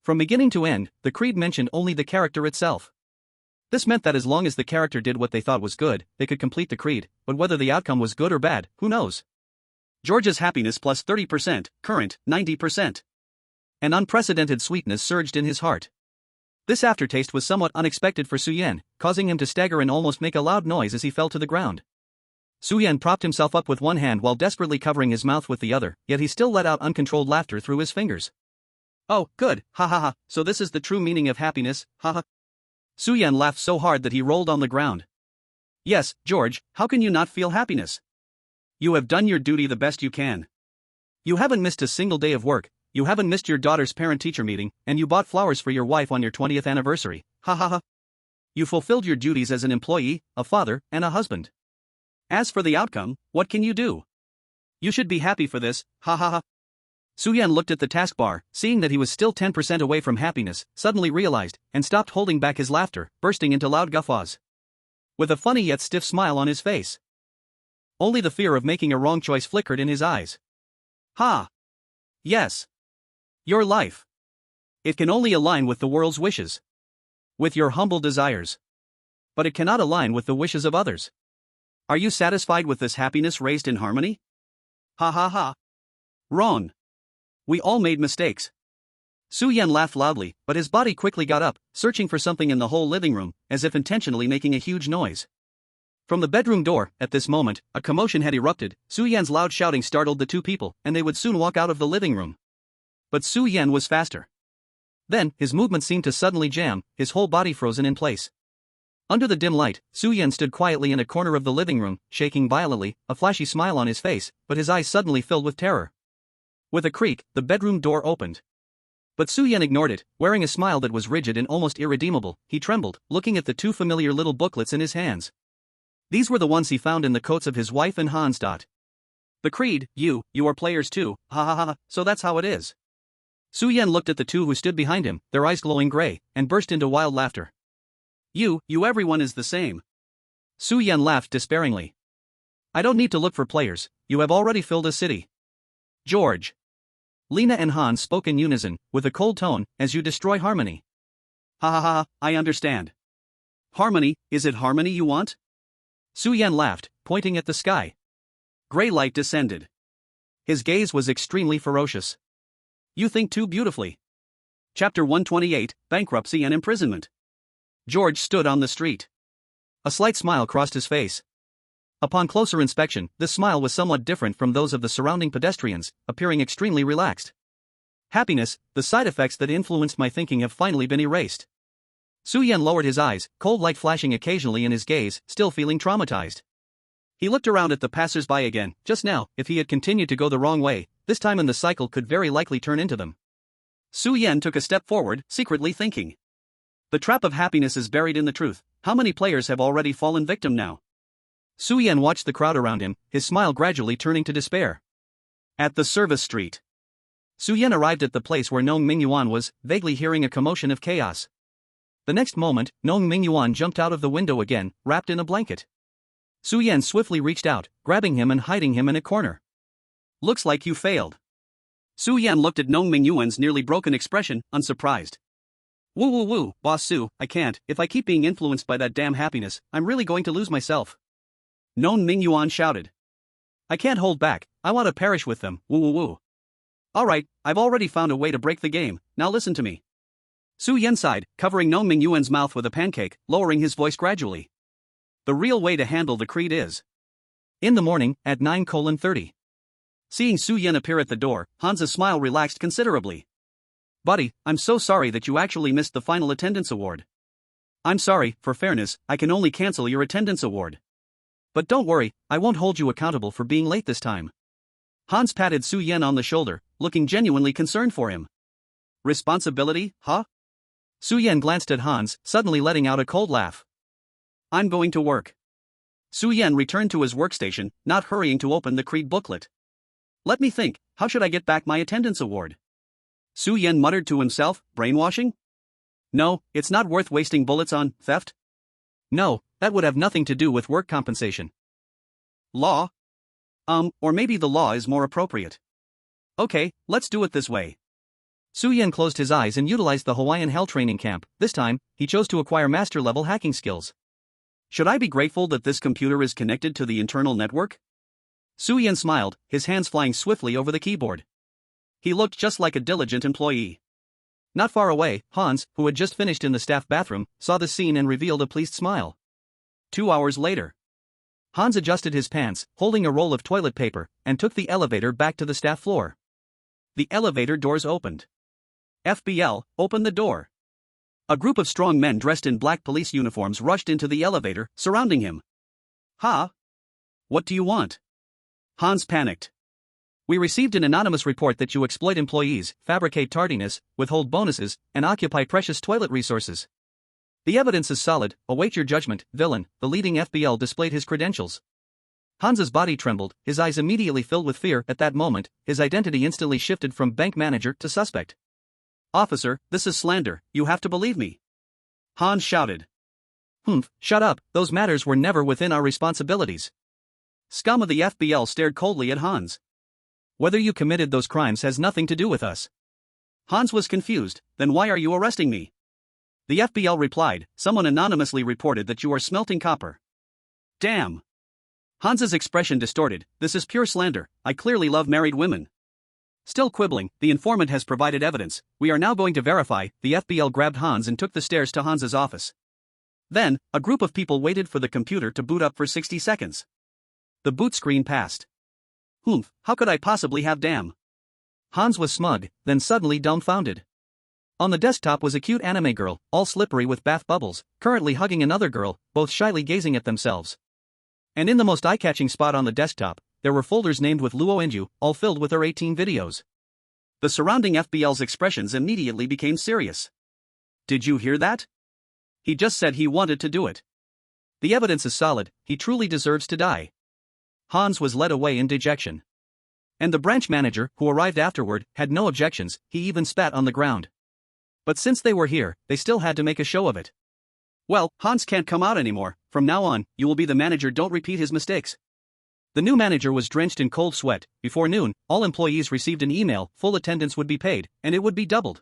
Speaker 2: From beginning to end, the creed mentioned only the character itself. This meant that as long as the character did what they thought was good, they could complete the creed, but whether the outcome was good or bad, who knows?
Speaker 1: George's happiness plus 30%, current, 90%.
Speaker 2: An unprecedented sweetness surged in his heart. This aftertaste was somewhat unexpected for Su Yan, causing him to stagger and almost make a loud noise as he fell to the ground. Su Yan propped himself up with one hand while desperately covering his mouth with the other, yet he still let out uncontrolled laughter through his fingers.
Speaker 1: "Oh, good, ha ha ha, so this is the true meaning of happiness, ha ha."
Speaker 2: Su Yan laughed so hard that he rolled on the ground.
Speaker 1: "Yes, George, how can you not feel happiness? You have done your duty the best you can.
Speaker 2: You haven't missed a single day of work, you haven't missed your daughter's parent-teacher meeting, and you bought flowers for your wife on your 20th anniversary, ha ha ha. You fulfilled your duties as an employee, a father, and a husband.
Speaker 1: As for the outcome, what can you do? You should be happy for this, ha ha ha."
Speaker 2: Su Yan looked at the taskbar, seeing that he was still 10% away from happiness, suddenly realized, and stopped holding back his laughter, bursting into loud guffaws. With a funny yet stiff smile on his face. Only the fear of making a wrong choice flickered in his eyes.
Speaker 1: "Ha! Yes. Your life. It can only align with the world's wishes.
Speaker 2: With your humble desires. But it cannot align with the wishes of others.
Speaker 1: Are you satisfied with this happiness raised in harmony? Ha ha ha. Wrong. We all made mistakes."
Speaker 2: Su Yan laughed loudly, but his body quickly got up, searching for something in the whole living room, as if intentionally making a huge noise. From the bedroom door, at this moment, a commotion had erupted. Su Yan's loud shouting startled the two people, and they would soon walk out of the living room. But Su Yan was faster. Then, his movement seemed to suddenly jam, his whole body frozen in place. Under the dim light, Su Yan stood quietly in a corner of the living room, shaking violently, a flashy smile on his face, but his eyes suddenly filled with terror. With a creak, the bedroom door opened. But Su Yan ignored it, wearing a smile that was rigid and almost irredeemable. He trembled, looking at the two familiar little booklets in his hands. These were the ones he found in the coats of his wife and Hans.
Speaker 1: "The creed, you are players too, ha ha ha, so that's how it is."
Speaker 2: Su Yan looked at the two who stood behind him, their eyes glowing gray, and burst into wild laughter.
Speaker 1: You everyone is the same."
Speaker 2: Su Yan laughed despairingly. "I don't need to look for players, you have already filled a city. George." Lena and Hans spoke in unison, with a cold tone, "as you destroy harmony."
Speaker 1: "Ha ha ha, I understand. Harmony, is it harmony you want?"
Speaker 2: Su Yan laughed, pointing at the sky.
Speaker 1: Gray light descended.
Speaker 2: His gaze was extremely ferocious.
Speaker 1: "You think too beautifully." Chapter 128, Bankruptcy and Imprisonment.
Speaker 2: George stood on the street. A slight smile crossed his face. Upon closer inspection, this smile was somewhat different from those of the surrounding pedestrians, appearing extremely relaxed. "Happiness, the side effects that influenced my thinking have finally been erased." Su Yan lowered his eyes, cold light flashing occasionally in his gaze, still feeling traumatized. He looked around at the passers-by again. Just now, if he had continued to go the wrong way, this time in the cycle could very likely turn into them.
Speaker 1: Su Yan took a step forward, secretly thinking. The trap of happiness is buried in the truth. How many players have already fallen victim now?
Speaker 2: Su Yan watched the crowd around him, his smile gradually turning to despair.
Speaker 1: At the service street.
Speaker 2: Su Yan arrived at the place where Nong Mingyuan was, vaguely hearing a commotion of chaos. The next moment, Nong Mingyuan jumped out of the window again, wrapped in a blanket. Su Yan swiftly reached out, grabbing him and hiding him in a corner.
Speaker 1: Looks like you failed. Su Yan looked at Nong Mingyuan's nearly broken expression, unsurprised. Woo woo woo, Boss Su, I can't. If I keep being influenced by that damn happiness, I'm really going to lose myself. Nong Mingyuan shouted. I can't hold back, I want to perish with them, woo woo woo. Alright, I've already found a way to break the game, now listen to me. Su Yan sighed, covering Nong Mingyuan's mouth with a pancake, lowering his voice gradually. The real way to handle the creed is.
Speaker 2: In the morning, at 9:30.
Speaker 1: Seeing Su Yan appear at the door, Han's smile relaxed considerably. Buddy, I'm so sorry that you actually missed the final attendance award. I'm sorry, for fairness, I can only cancel your attendance award. But don't worry, I won't hold you accountable for being late this time. Hans patted Su Yan on the shoulder, looking genuinely concerned for him. Responsibility, huh?
Speaker 2: Su Yan glanced at Hans, suddenly letting out a cold laugh.
Speaker 1: I'm going to work. Su Yan returned to his workstation, not hurrying to open the creed booklet. Let me think, how should I get back my attendance award? Su Yan muttered to himself, brainwashing? No, it's not worth wasting bullets on theft.
Speaker 2: No, that would have nothing to do with work compensation.
Speaker 1: Law? Or maybe the law is more appropriate. Okay, let's do it this way.
Speaker 2: Su Yan closed his eyes and utilized the Hawaiian Hell training camp. This time, he chose to acquire master-level hacking skills.
Speaker 1: Should I be grateful that this computer is connected to the internal network? Su Yan smiled, his hands flying swiftly over the keyboard. He looked just like a diligent employee.
Speaker 2: Not far away, Hans, who had just finished in the staff bathroom, saw the scene and revealed a pleased smile.
Speaker 1: 2 hours later.
Speaker 2: Hans adjusted his pants, holding a roll of toilet paper, and took the elevator back to the staff floor.
Speaker 1: The elevator doors opened. FBL, open the door. A group of strong men dressed in black police uniforms rushed into the elevator, surrounding him. Ha? What do you want? Hans panicked.
Speaker 2: We received an anonymous report that you exploit employees, fabricate tardiness, withhold bonuses, and occupy precious toilet resources. The evidence is solid, await your judgment, villain. The leading FBL displayed his credentials. Hans's body trembled, his eyes immediately filled with fear. At that moment, his identity instantly shifted from bank manager to suspect.
Speaker 1: Officer, this is slander, you have to believe me. Hans shouted.
Speaker 2: Shut up, those matters were never within our responsibilities.
Speaker 1: Scum of the FBL stared coldly at Hans.
Speaker 2: Whether you committed those crimes has nothing to do with us.
Speaker 1: Hans was confused, then why are you arresting me? The FBL replied, someone anonymously reported that you are smelting copper. Damn. Hans's expression distorted, this is pure slander, I clearly love married women. Still quibbling, the informant has provided evidence, we are now going to verify. The FBL grabbed Hans and took the stairs to Hans's office. Then, a group of people waited for the computer to boot up for 60 seconds. The boot screen passed. How could I possibly have damn?
Speaker 2: Hans was smug, then suddenly dumbfounded. On the desktop was a cute anime girl, all slippery with bath bubbles, currently hugging another girl, both shyly gazing at themselves. And in the most eye-catching spot on the desktop, there were folders named with Luo Enju, all filled with her 18 videos.
Speaker 1: The surrounding FBL's expressions immediately became serious. Did you hear that? He just said he wanted to do it.
Speaker 2: The evidence is solid, he truly deserves to die. Hans was led away in dejection. And the branch manager, who arrived afterward, had no objections, he even spat on the ground. But since they were here, they still had to make a show of it.
Speaker 1: Well, Hans can't come out anymore, from now on, you will be the manager, don't repeat his mistakes.
Speaker 2: The new manager was drenched in cold sweat. Before noon, all employees received an email, full attendance would be paid, and it would be doubled.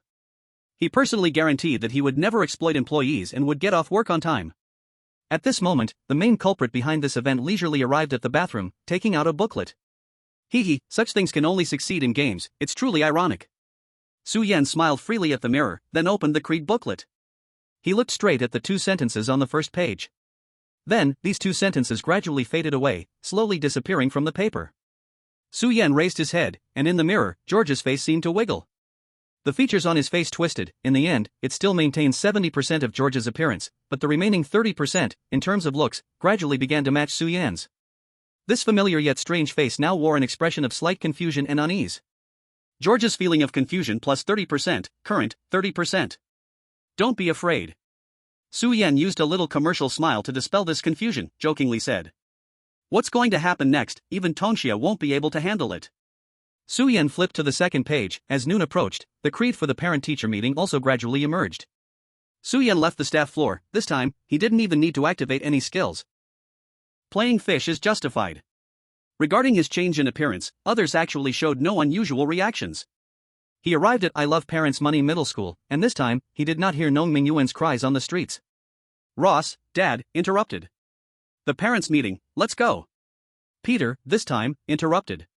Speaker 2: He personally guaranteed that he would never exploit employees and would get off work on time. At this moment, the main culprit behind this event leisurely arrived at the bathroom, taking out a booklet.
Speaker 1: Such things can only succeed in games, it's truly ironic. Su Yan smiled freely at the mirror, then opened the creed booklet.
Speaker 2: He looked straight at the 2 sentences on the first page. Then, these 2 sentences gradually faded away, slowly disappearing from the paper. Su Yan raised his head, and in the mirror, George's face seemed to wiggle. The features on his face twisted. In the end, it still maintained 70% of George's appearance, but the remaining 30%, in terms of looks, gradually began to match Su Yan's. This familiar yet strange face now wore an expression of slight confusion and unease.
Speaker 1: George's feeling of confusion plus 30%, current, 30%. Don't be afraid. Su Yan used a little commercial smile to dispel this confusion, jokingly said. What's going to happen next? Even Tonxia won't be able to handle it.
Speaker 2: Su Yan flipped to the second page. As noon approached, the creed for the parent-teacher meeting also gradually emerged.
Speaker 1: Su Yan left the staff floor. This time, he didn't even need to activate any skills. Playing fish is justified. Regarding his change in appearance, others actually showed no unusual reactions. He arrived at I Love Parents Money Middle School, and this time, he did not hear Nong Mingyuan's cries on the streets. Ross, Dad, interrupted. The parents' meeting, let's go. Peter, this time, interrupted.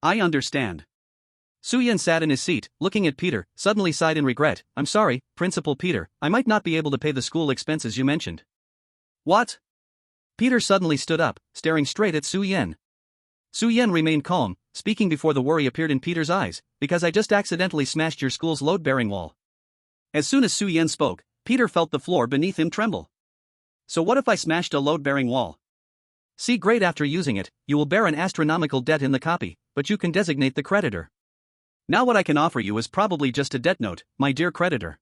Speaker 1: I understand. Suyen sat in his seat, looking at Peter, suddenly sighed in regret. I'm sorry, Principal Peter, I might not be able to pay the school expenses you mentioned. What? Peter suddenly stood up, staring straight at Suyen. Suyen remained calm, speaking before the worry appeared in Peter's eyes, because I just accidentally smashed your school's load-bearing wall. As soon as Suyen spoke, Peter felt the floor beneath him tremble. So what if I smashed a load-bearing wall? See, great, after using it, you will bear an astronomical debt in the copy, but you can designate the creditor. Now what I can offer you is probably just a debt note, my dear creditor.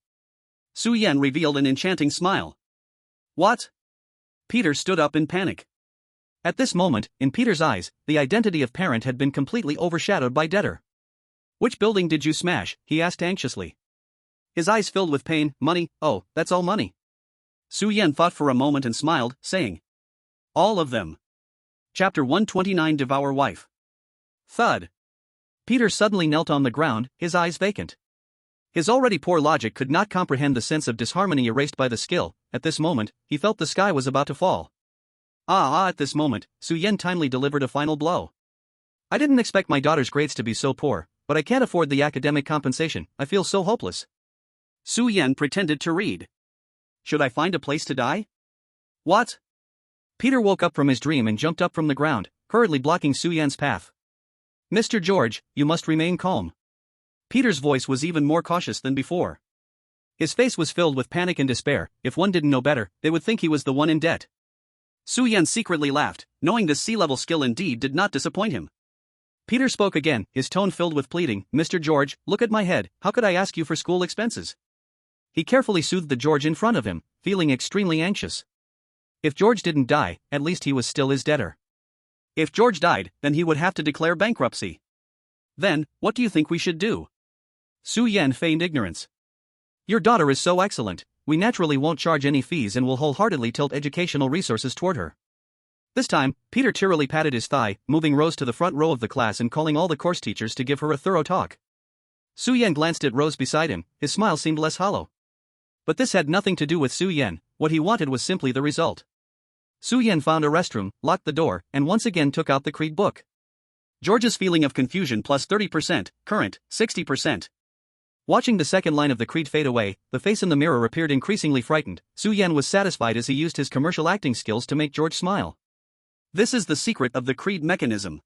Speaker 1: Suyen revealed an enchanting smile. What? Peter stood up in panic. At this moment, in Peter's eyes, the identity of parent had been completely overshadowed by debtor. Which building did you smash? He asked anxiously. His eyes filled with pain. Money, oh, that's all money. Suyen thought for a moment and smiled, saying, all of them. Chapter 129 Devour Wife. Thud. Peter suddenly knelt on the ground, his eyes vacant. His already poor logic could not comprehend the sense of disharmony erased by the skill. At this moment, he felt the sky was about to fall. At this moment, Suyen timely delivered a final blow. I didn't expect my daughter's grades to be so poor, but I can't afford the academic compensation. I feel so hopeless. Suyen pretended to read. Should I find a place to die? What? Peter woke up from his dream and jumped up from the ground, hurriedly blocking Suyen's path. Mr. George, you must remain calm. Peter's voice was even more cautious than before. His face was filled with panic and despair. If one didn't know better, they would think he was the one in debt. Suyen secretly laughed, knowing this sea-level skill indeed did not disappoint him. Peter spoke again, his tone filled with pleading. Mr. George, look at my head, how could I ask you for school expenses? He carefully soothed the George in front of him, feeling extremely anxious. If George didn't die, at least he was still his debtor. If George died, then he would have to declare bankruptcy. Then, what do you think we should do? Suyen feigned ignorance. Your daughter is so excellent, we naturally won't charge any fees and will wholeheartedly tilt educational resources toward her. This time, Peter tearily patted his thigh, moving Rose to the front row of the class and calling all the course teachers to give her a thorough talk. Suyen glanced at Rose beside him, his smile seemed less hollow. But this had nothing to do with Suyen, what he wanted was simply the result. Suyen found a restroom, locked the door, and once again took out the creed book. George's feeling of confusion plus 30%, current, 60%. Watching the second line of the creed fade away, the face in the mirror appeared increasingly frightened. Suyen was satisfied as he used his commercial acting skills to make George smile. This is the secret of the creed mechanism.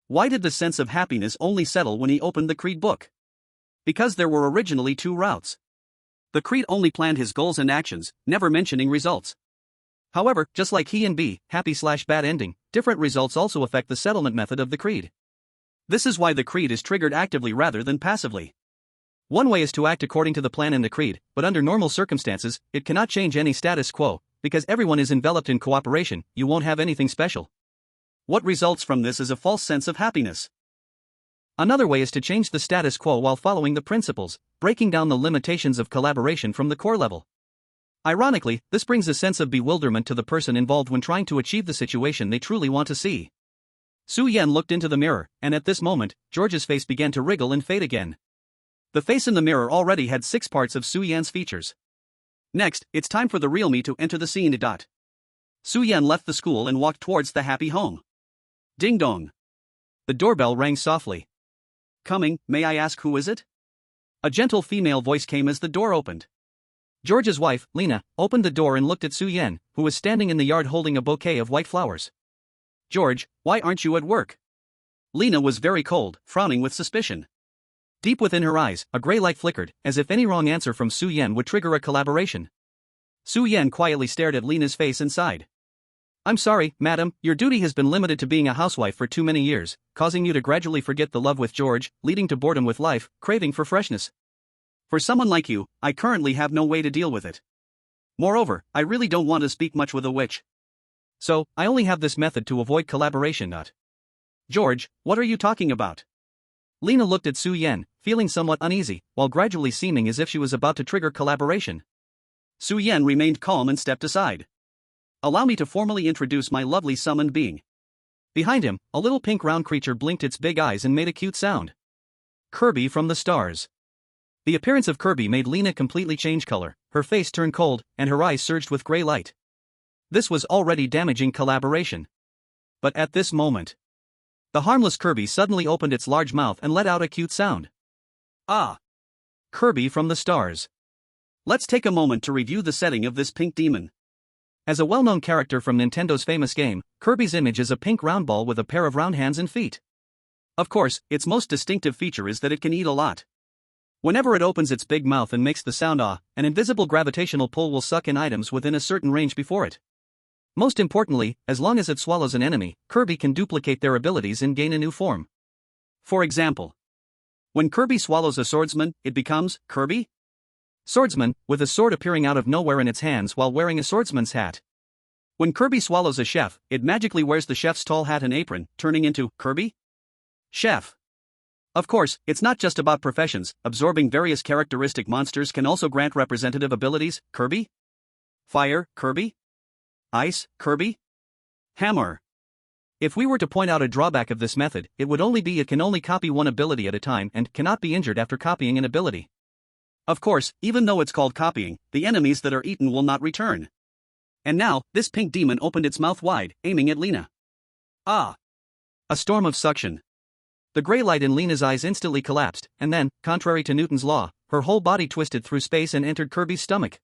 Speaker 1: Why did the sense of happiness only settle when he opened the creed book? Because there were originally two routes. The creed only planned his goals and actions, never mentioning results. However, just like he and B, happy/bad ending, different results also affect the settlement method of the creed. This is why the creed is triggered actively rather than passively. One way is to act according to the plan in the creed, but under normal circumstances, it cannot change any status quo, because everyone is enveloped in cooperation, you won't have anything special. What results from this is a false sense of happiness. Another way is to change the status quo while following the principles, breaking down the limitations of collaboration from the core level. Ironically, this brings a sense of bewilderment to the person involved when trying to achieve the situation they truly want to see. Suyen looked into the mirror, and at this moment, George's face began to wriggle and fade again. The face in the mirror already had 6 parts of Suyen's features. Next, it's time for the real me to enter the scene. Suyen left the school and walked towards the happy home. Ding dong. The doorbell rang softly. Coming, may I ask who is it? A gentle female voice came as the door opened. George's wife, Lena, opened the door and looked at Suyen, who was standing in the yard holding a bouquet of white flowers. George, why aren't you at work? Lena was very cold, frowning with suspicion. Deep within her eyes, a gray light flickered, as if any wrong answer from Suyen would trigger a collaboration. Suyen quietly stared at Lena's face and sighed. I'm sorry, madam, your duty has been limited to being a housewife for too many years, causing you to gradually forget the love with George, leading to boredom with life, craving for freshness. For someone like you, I currently have no way to deal with it. Moreover, I really don't want to speak much with a witch. So, I only have this method to avoid collaboration. George, what are you talking about? Lena looked at Suyen, feeling somewhat uneasy, while gradually seeming as if she was about to trigger collaboration. Suyen remained calm and stepped aside. Allow me to formally introduce my lovely summoned being.
Speaker 2: Behind him, a little pink round creature blinked its big eyes and made a cute sound. Kirby from the stars. The appearance of Kirby made Lena completely change color, her face turned cold, and her eyes surged with gray light. This was already damaging collaboration. But at this moment, the harmless Kirby suddenly opened its large mouth and let out a cute sound.
Speaker 1: Ah!
Speaker 2: Kirby from the stars.
Speaker 1: Let's take a moment to review the setting of this pink demon.
Speaker 2: As a well-known character from Nintendo's famous game, Kirby's image is a pink round ball with a pair of round hands and feet.
Speaker 1: Of course, its most distinctive feature is that it can eat a lot. Whenever it opens its big mouth and makes the sound ah, an invisible gravitational pull will suck in items within a certain range before it. Most importantly, as long as it swallows an enemy, Kirby can duplicate their abilities and gain a new form. For example, when Kirby swallows a swordsman, it becomes Kirby
Speaker 2: Swordsman, with a sword appearing out of nowhere in its hands while wearing a swordsman's hat.
Speaker 1: When Kirby swallows a chef, it magically wears the chef's tall hat and apron, turning into Kirby Chef. Of course, it's not just about professions. Absorbing various characteristic monsters can also grant representative abilities. Kirby Fire, Kirby Ice, Kirby Hammer. If we were to point out a drawback of this method, it would only be it can only copy one ability at a time and cannot be injured after copying an ability. Of course, even though it's called copying, the enemies that are eaten will not return. And now, this pink demon opened its mouth wide, aiming at Lena. Ah!
Speaker 2: A storm of suction. The gray light in Lena's eyes instantly collapsed, and then, contrary to Newton's law, her whole body twisted through space and entered Kirby's stomach.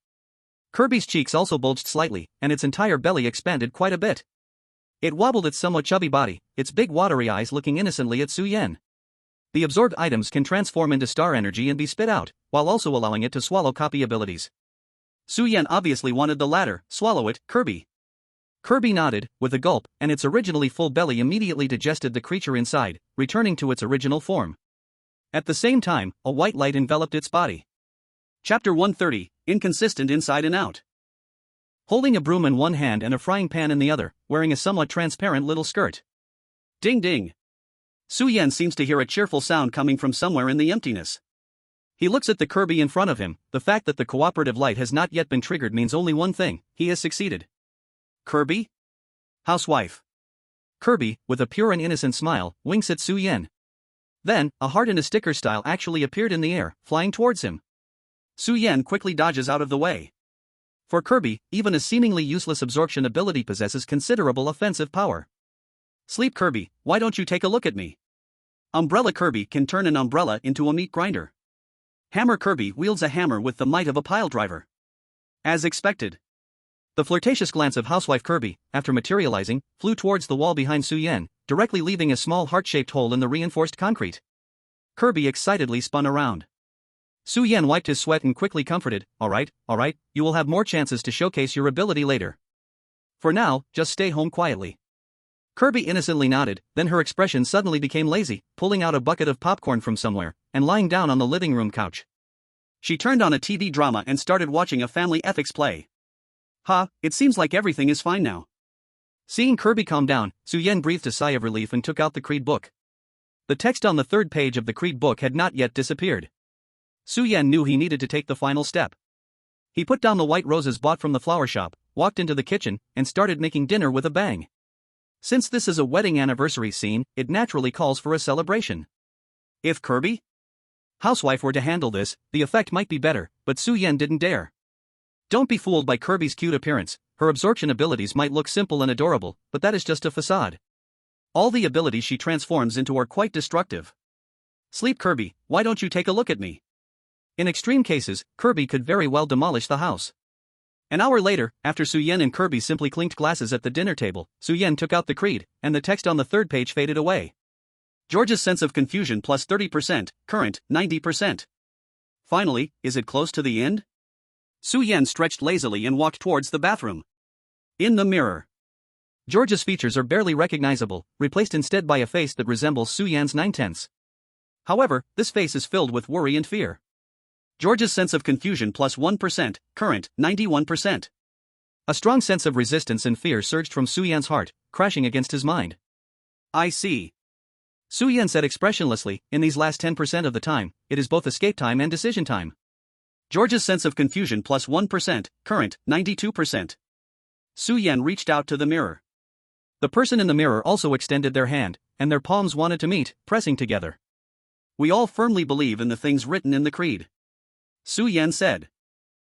Speaker 2: Kirby's cheeks also bulged slightly, and its entire belly expanded quite a bit. It wobbled its somewhat chubby body, its big watery eyes looking innocently at Su-Yen. The absorbed items can transform into star energy and be spit out, while also allowing it to swallow copy abilities.
Speaker 1: Su-Yen obviously wanted the latter. Swallow it, Kirby.
Speaker 2: Kirby nodded, with a gulp, and its originally full belly immediately digested the creature inside, returning to its original form. At the same time, a white light enveloped its body.
Speaker 1: Chapter 130, Inconsistent Inside and Out.
Speaker 2: Holding a broom in one hand and a frying pan in the other, wearing a somewhat transparent little skirt.
Speaker 1: Ding ding. Su-Yen seems to hear a cheerful sound coming from somewhere in the emptiness.
Speaker 2: He looks at the Kirby in front of him. The fact that the cooperative light has not yet been triggered means only one thing: he has succeeded.
Speaker 1: Kirby? Housewife.
Speaker 2: Kirby, with a pure and innocent smile, winks at Su-Yen. Then, a heart in a sticker style actually appeared in the air, flying towards him.
Speaker 1: Su-Yen quickly dodges out of the way.
Speaker 2: For Kirby, even a seemingly useless absorption ability possesses considerable offensive power.
Speaker 1: Sleep Kirby, why don't you take a look at me? Umbrella Kirby can turn an umbrella into a meat grinder. Hammer Kirby wields a hammer with the might of a pile driver. As expected.
Speaker 2: The flirtatious glance of Housewife Kirby, after materializing, flew towards the wall behind Su-Yen, directly leaving a small heart-shaped hole in the reinforced concrete. Kirby excitedly spun around. Su-Yen wiped his sweat and quickly comforted, all right, you will have more chances to showcase your ability later. For now, just stay home quietly. Kirby innocently nodded, then her expression suddenly became lazy, pulling out a bucket of popcorn from somewhere, and lying down on the living room couch.
Speaker 1: She turned on a TV drama and started watching a family ethics play. It seems like everything is fine now.
Speaker 2: Seeing Kirby calm down, Su-Yen breathed a sigh of relief and took out the Creed book. The text on the third page of the Creed book had not yet disappeared. Su-Yen knew he needed to take the final step. He put down the white roses bought from the flower shop, walked into the kitchen, and started making dinner with a bang. Since this is a wedding anniversary scene, it naturally calls for a celebration.
Speaker 1: If Kirby
Speaker 2: Housewife were to handle this, the effect might be better, but Su-Yen didn't dare. Don't be fooled by Kirby's cute appearance. Her absorption abilities might look simple and adorable, but that is just a facade. All the abilities she transforms into are quite destructive.
Speaker 1: Sleep Kirby, why don't you take a look at me?
Speaker 2: In extreme cases, Kirby could very well demolish the house.
Speaker 1: An hour later, after Su-Yen and Kirby simply clinked glasses at the dinner table, Su-Yen took out the Creed, and the text on the third page faded away. George's sense of confusion plus 30%, current, 90%. Finally, is it close to the end? Su-Yen stretched lazily and walked towards the bathroom. In the mirror,
Speaker 2: George's features are barely recognizable, replaced instead by a face that resembles Su-Yen's 9/10. However, this face is filled with worry and fear. George's sense of confusion plus 1%, current, 91%. A strong sense of resistance and fear surged from Su-Yen's heart, crashing against his mind.
Speaker 1: I see.
Speaker 2: Su-Yen said expressionlessly, in these last 10% of the time, it is both escape time and decision time.
Speaker 1: George's sense of confusion plus 1%, current, 92%.
Speaker 2: Su Yan reached out to the mirror. The person in the mirror also extended their hand, and their palms wanted to meet, pressing together. "We all firmly believe in the things written in the creed," Su Yan said.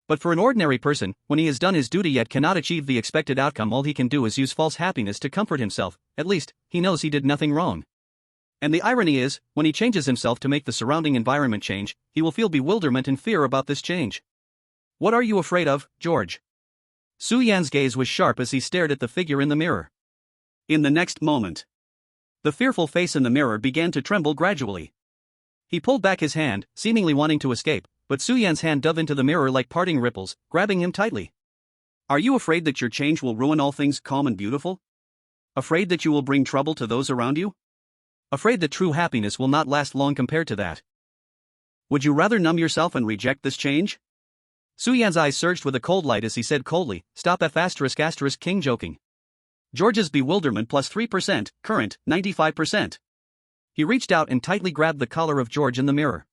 Speaker 2: "But for an ordinary person, when he has done his duty yet cannot achieve the expected outcome, all he can do is use false happiness to comfort himself. At least, he knows he did nothing wrong. And the irony is, when he changes himself to make the surrounding environment change, he will feel bewilderment and fear about this change. What are you afraid of, George?" Su Yan's gaze was sharp as he stared at the figure in the mirror. In the next moment, the fearful face in the mirror began to tremble gradually. He pulled back his hand, seemingly wanting to escape, but Su Yan's hand dove into the mirror like parting ripples, grabbing him tightly. "Are you afraid that your change will ruin all things calm and beautiful? Afraid that you will bring trouble to those around you? Afraid that true happiness will not last long compared to that? Would you rather numb yourself and reject this change?" Su Yan's eyes surged with a cold light as he said coldly, "Stop F *** king joking." George's bewilderment plus 3%, current, 95%. He reached out and tightly grabbed the collar of George in the mirror.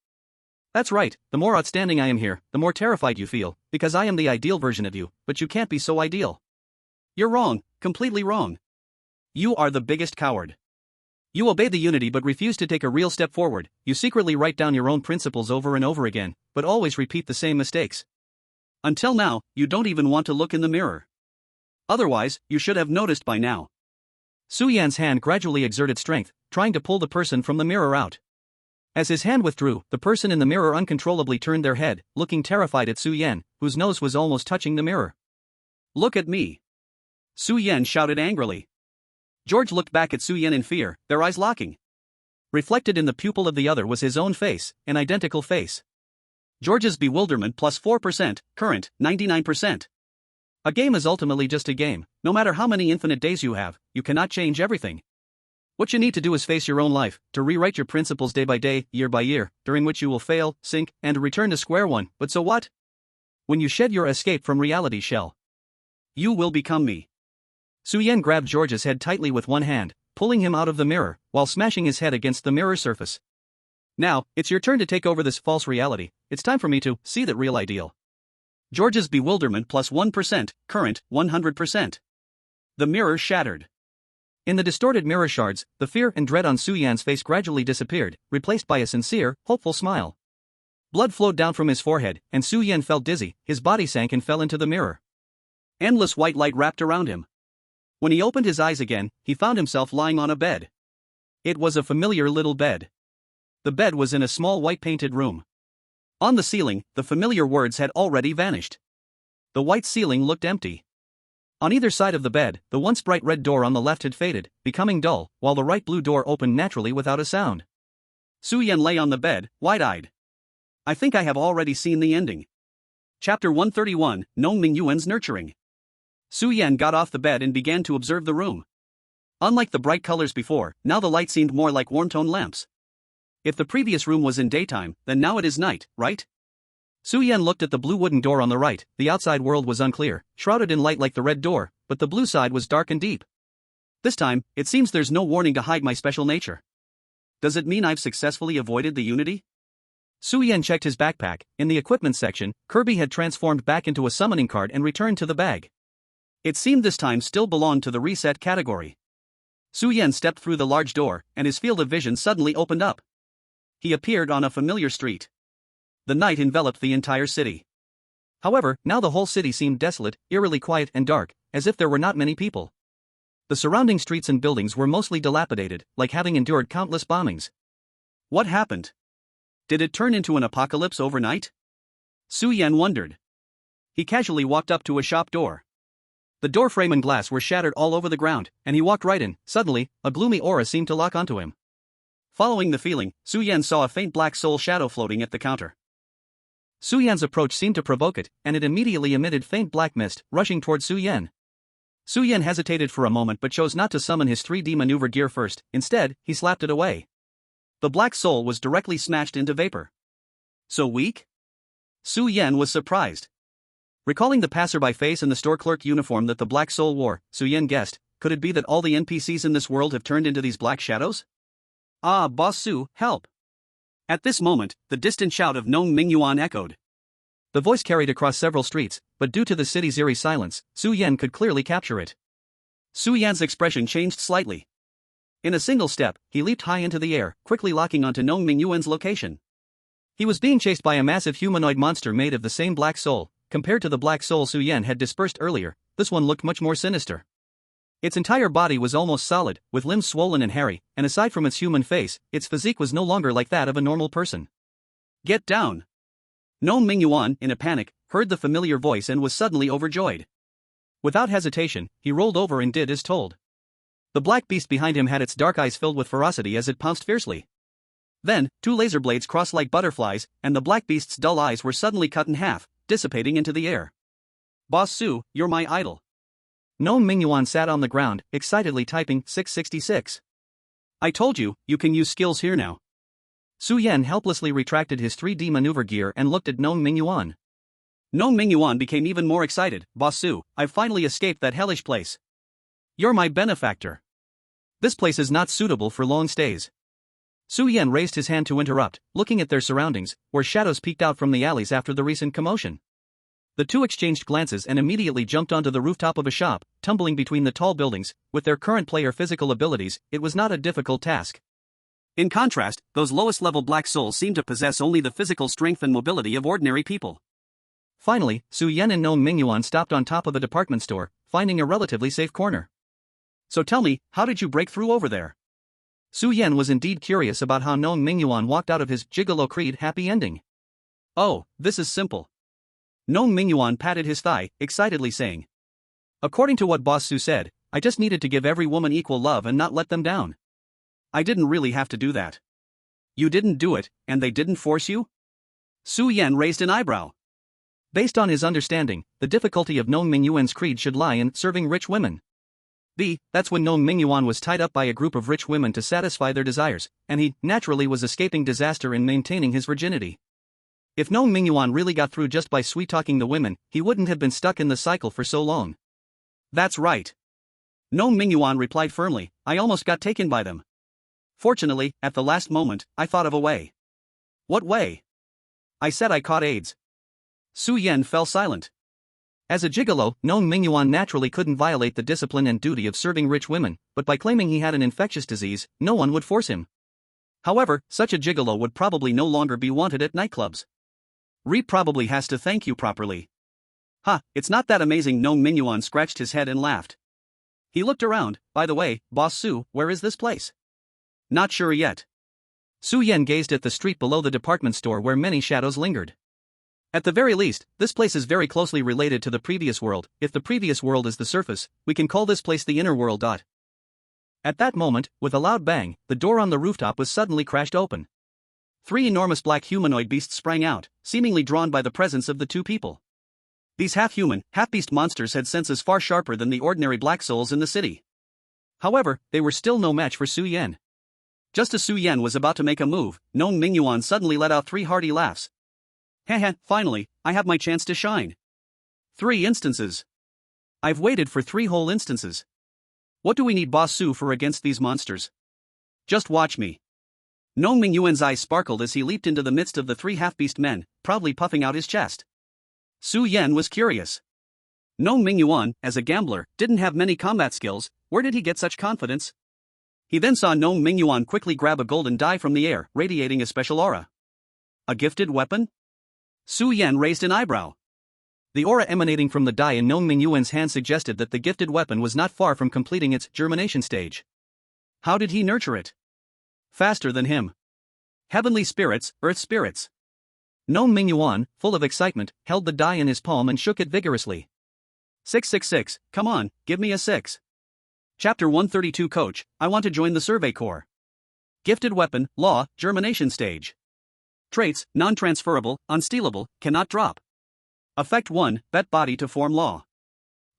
Speaker 2: "That's right, the more outstanding I am here, the more terrified you feel, because I am the ideal version of you, but you can't be so ideal. You're wrong, completely wrong. You are the biggest coward. You obey the unity but refuse to take a real step forward. You secretly write down your own principles over and over again, but always repeat the same mistakes. Until now, you don't even want to look in the mirror. Otherwise, you should have noticed by now." Su Yan's hand gradually exerted strength, trying to pull the person from the mirror out. As his hand withdrew, the person in the mirror uncontrollably turned their head, looking terrified at Su Yan, whose nose was almost touching the mirror. "Look at me!" Su Yan shouted angrily. George looked back at Su Yan in fear, their eyes locking. Reflected in the pupil of the other was his own face, an identical face. George's bewilderment plus 4%, current, 99%. A game is ultimately just a game. No matter how many infinite days you have, you cannot change everything. What you need to do is face your own life, to rewrite your principles day by day, year by year, during which you will fail, sink, and return to square one. But so what? When you shed your escape from reality shell, you will become me. Su Yan grabbed George's head tightly with one hand, pulling him out of the mirror, while smashing his head against the mirror surface. "Now, it's your turn to take over this false reality. It's time for me to see that real ideal." George's bewilderment plus 1%, current, 100%. The mirror shattered. In the distorted mirror shards, the fear and dread on Su Yan's face gradually disappeared, replaced by a sincere, hopeful smile. Blood flowed down from his forehead, and Su Yan felt dizzy. His body sank and fell into the mirror. Endless white light wrapped around him. When he opened his eyes again, he found himself lying on a bed. It was a familiar little bed. The bed was in a small white-painted room. On the ceiling, the familiar words had already vanished. The white ceiling looked empty. On either side of the bed, the once bright red door on the left had faded, becoming dull, while the right blue door opened naturally without a sound. Su Yan lay on the bed, wide-eyed. "I think I have already seen the ending." Chapter 131, Nong Mingyuan's Nurturing. Su Yan got off the bed and began to observe the room. Unlike the bright colors before, now the light seemed more like warm-tone lamps. If the previous room was in daytime, then now it is night, right? Su Yan looked at the blue wooden door on the right. The outside world was unclear, shrouded in light like the red door, but the blue side was dark and deep. This time, it seems there's no warning to hide my special nature. Does it mean I've successfully avoided the unity? Su Yan checked his backpack. In the equipment section, Kirby had transformed back into a summoning card and returned to the bag. It seemed this time still belonged to the reset category. Su Yan stepped through the large door, and his field of vision suddenly opened up. He appeared on a familiar street. The night enveloped the entire city. However, now the whole city seemed desolate, eerily quiet and dark, as if there were not many people. The surrounding streets and buildings were mostly dilapidated, like having endured countless bombings. What happened? Did it turn into an apocalypse overnight? Su Yan wondered. He casually walked up to a shop door. The door frame and glass were shattered all over the ground, and he walked right in. Suddenly, a gloomy aura seemed to lock onto him. Following the feeling, Su Yan saw a faint black soul shadow floating at the counter. Su Yan's approach seemed to provoke it, and it immediately emitted faint black mist, rushing toward Su Yan. Su Yan hesitated for a moment but chose not to summon his 3D maneuver gear first. Instead, he slapped it away. The black soul was directly smashed into vapor. So weak? Su Yan was surprised. Recalling the passerby face and the store clerk uniform that the black soul wore, Su Yan guessed, could it be that all the NPCs in this world have turned into these black shadows? "Ah, Boss Su, help!" At this moment, the distant shout of Nong Mingyuan echoed. The voice carried across several streets, but due to the city's eerie silence, Su Yan could clearly capture it. Su Yan's expression changed slightly. In a single step, he leaped high into the air, quickly locking onto Nong Mingyuan's location. He was being chased by a massive humanoid monster made of the same black soul. Compared to the black soul Su Yan had dispersed earlier, this one looked much more sinister. Its entire body was almost solid, with limbs swollen and hairy, and aside from its human face, its physique was no longer like that of a normal person.
Speaker 1: Get down! Nong Mingyuan, in a panic, heard the familiar voice and was suddenly overjoyed.
Speaker 2: Without hesitation, he rolled over and did as told. The black beast behind him had its dark eyes filled with ferocity as it pounced fiercely. Then, two laser blades crossed like butterflies, and the black beast's dull eyes were suddenly cut in half, dissipating into the air.
Speaker 1: Boss Su, you're my idol.
Speaker 2: Nong Mingyuan sat on the ground, excitedly typing 666.
Speaker 1: I told you, you can use skills here now.
Speaker 2: Su Yan helplessly retracted his 3D maneuver gear and looked at Nong Mingyuan.
Speaker 1: Nong Mingyuan became even more excited. Boss Su, I've finally escaped that hellish place.
Speaker 2: You're my benefactor. This place is not suitable for long stays. Su Yan raised his hand to interrupt, looking at their surroundings, where shadows peeked out from the alleys after the recent commotion. The two exchanged glances and immediately jumped onto the rooftop of a shop, tumbling between the tall buildings. With their current player physical abilities, it was not a difficult task.
Speaker 1: In contrast, those lowest-level black souls seemed to possess only the physical strength and mobility of ordinary people.
Speaker 2: Finally, Su Yan and Nong Mingyuan stopped on top of a department store, finding a relatively safe corner.
Speaker 1: So tell me, how did you break through over there?
Speaker 2: Su Yan was indeed curious about how Nong Mingyuan walked out of his Gigolo Creed happy ending.
Speaker 1: Oh, this is simple. Nong Mingyuan patted his thigh, excitedly saying.
Speaker 2: According to what Boss Su said, I just needed to give every woman equal love and not let them down.
Speaker 1: I didn't really have to do that. You didn't do it, and they didn't force you? Su Yan raised an eyebrow.
Speaker 2: Based on his understanding, the difficulty of Nong Mingyuan's creed should lie in serving rich women. That's when Nong Mingyuan was tied up by a group of rich women to satisfy their desires, and he, naturally, was escaping disaster in maintaining his virginity. If Nong Mingyuan really got through just by sweet-talking the women, he wouldn't have been stuck in the cycle for so long.
Speaker 1: That's right. Nong Mingyuan replied firmly, I almost got taken by them. Fortunately, at the last moment, I thought of a way. What way? I said I caught AIDS. Su Yan fell silent.
Speaker 2: As a gigolo, Nong Mingyuan naturally couldn't violate the discipline and duty of serving rich women, but by claiming he had an infectious disease, no one would force him. However, such a gigolo would probably no longer be wanted at nightclubs. Re probably has to thank you properly. Ha, it's not that amazing. Nong Mingyuan scratched his head and laughed. He looked around. By the way, Boss Su, where is this place? Not sure yet. Su Yan gazed at the street below the department store where many shadows lingered.
Speaker 1: At the very least, this place is very closely related to the previous world. If the previous world is the surface, we can call this place the inner world.
Speaker 2: At that moment, with a loud bang, the door on the rooftop was suddenly crashed open.
Speaker 1: 3 enormous black humanoid beasts sprang out, seemingly drawn by the presence of the two people. These half-human, half-beast monsters had senses far sharper than the ordinary black souls in the city. However, they were still no match for Su Yan. Just as Su Yan was about to make a move, Nong Mingyuan suddenly let out 3 hearty laughs. Heh, finally, I have my chance to shine. 3 instances. I've waited for 3 whole instances. What do we need Boss Su for against these monsters? Just watch me. Nong Mingyuan's eyes sparkled as he leaped into the midst of the 3 half-beast men, proudly puffing out his chest. Su Yan was curious. Nong Mingyuan, as a gambler, didn't have many combat skills. Where did he get such confidence? He then saw Nong Mingyuan quickly grab a golden die from the air, radiating a special aura. A gifted weapon? Su Yan raised an eyebrow.
Speaker 2: The aura emanating from the die in Nong Mingyuan's hand suggested that the gifted weapon was not far from completing its germination stage.
Speaker 1: How did he nurture it? Faster than him. Heavenly spirits, earth spirits.
Speaker 2: Nong Mingyuan, full of excitement, held the die in his palm and shook it vigorously.
Speaker 1: 666, come on, give me a 6. Chapter 132 Coach, I want to join the Survey Corps. Gifted weapon, law, germination stage. Traits, non-transferable, unstealable, cannot drop. Effect 1, bet body to form law.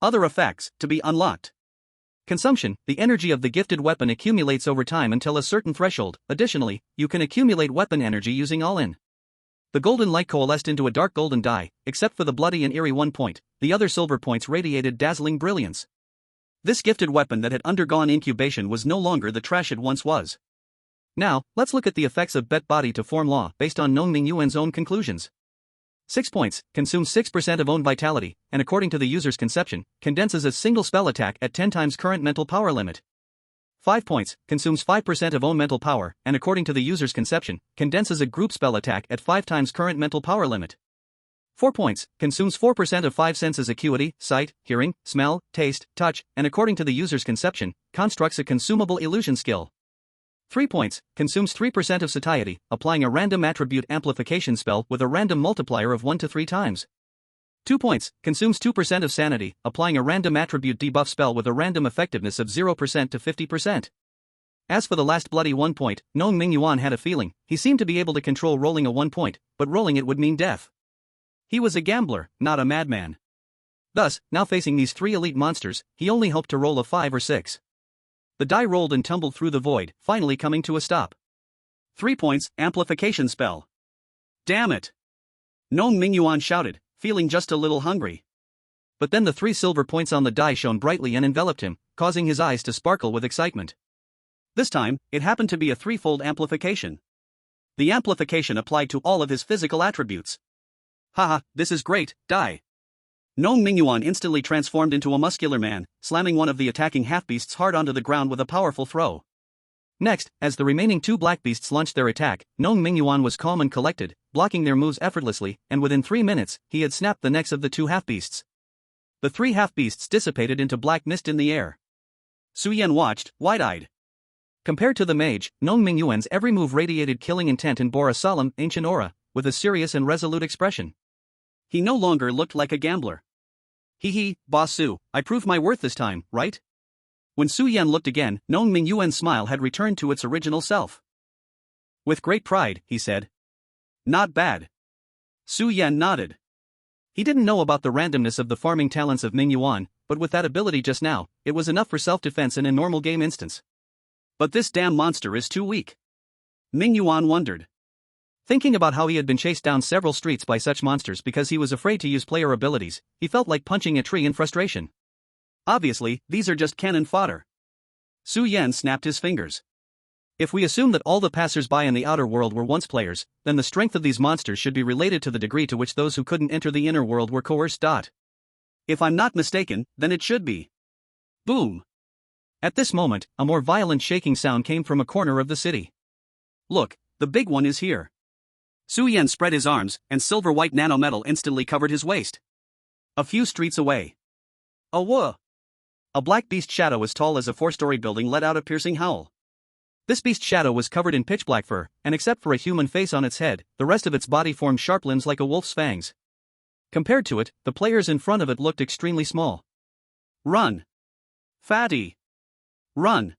Speaker 1: Other effects, to be unlocked.
Speaker 2: Consumption, the energy of the gifted weapon accumulates over time until a certain threshold. Additionally, you can accumulate weapon energy using all-in. The golden light coalesced into a dark golden die, except for the bloody and eerie 1 point, the other silver points radiated dazzling brilliance. This gifted weapon that had undergone incubation was no longer the trash it once was. Now, let's look at the effects of bet body to form law based on Nong Mingyuan's own conclusions. 6 points, consumes 6% of own vitality, and according to the user's conception, condenses a single spell attack at 10 times current mental power limit. 5 points, consumes 5% of own mental power, and according to the user's conception, condenses a group spell attack at 5 times current mental power limit. 4 points, consumes 4% of 5 senses acuity, sight, hearing, smell, taste, touch, and according to the user's conception, constructs a consumable illusion skill. 3 points, consumes 3% of satiety, applying a random attribute amplification spell with a random multiplier of 1 to 3 times. 2 points, consumes 2% of sanity, applying a random attribute debuff spell with a random effectiveness of 0% to 50%. As for the last bloody 1 point, knowing Ming Yuan had a feeling, he seemed to be able to control rolling a 1 point, but rolling it would mean death. He was a gambler, not a madman. Thus, now facing these 3 elite monsters, he only hoped to roll a 5 or 6. The die rolled and tumbled through the void, finally coming to a stop. 3 points, amplification spell. Damn it! Known Ming Yuan shouted, feeling just a little hungry. But then the 3 silver points on the die shone brightly and enveloped him, causing his eyes to sparkle with excitement. This time, it happened to be a 3-fold amplification. The amplification applied to all of his physical attributes. Haha, this is great, die. Known Ming Yuan instantly transformed into a muscular man, slamming one of the attacking half-beasts hard onto the ground with a powerful throw. Next, as the remaining 2 black beasts launched their attack, Known Ming Yuan was calm and collected, blocking their moves effortlessly, and within 3 minutes, he had snapped the necks of the 2 half-beasts. The 3 half-beasts dissipated into black mist in the air. Su Yan watched, wide-eyed. Compared to the mage, Known Ming Yuan's every move radiated killing intent and bore a solemn, ancient aura, with a serious and resolute expression. He no longer looked like a gambler. Hee, Boss Su, I proved my worth this time, right? When Su Yan looked again, Known Ming Yuan's smile had returned to its original self. With great pride, he said. Not bad. Su Yan nodded. He didn't know about the randomness of the farming talents of Ming Yuan, but with that ability just now, it was enough for self-defense in a normal game instance. But this damn monster is too weak. Ming Yuan wondered. Thinking about how he had been chased down several streets by such monsters because he was afraid to use player abilities, he felt like punching a tree in frustration. Obviously, these are just cannon fodder. Su Yan snapped his fingers. If we assume that all the passers-by in the outer world were once players, then the strength of these monsters should be related to the degree to which those who couldn't enter the inner world were coerced. If I'm not mistaken, then it should be. Boom! At this moment, a more violent shaking sound came from a corner of the city. Look, the big one is here. Su Yan spread his arms, and silver-white nanometal instantly covered his waist. A few streets away. Whoa! A black beast shadow as tall as a 4-story building let out a piercing howl. This beast shadow was covered in pitch-black fur, and except for a human face on its head, the rest of its body formed sharp limbs like a wolf's fangs. Compared to it, the players in front of it looked extremely small. Run! Fatty! Run!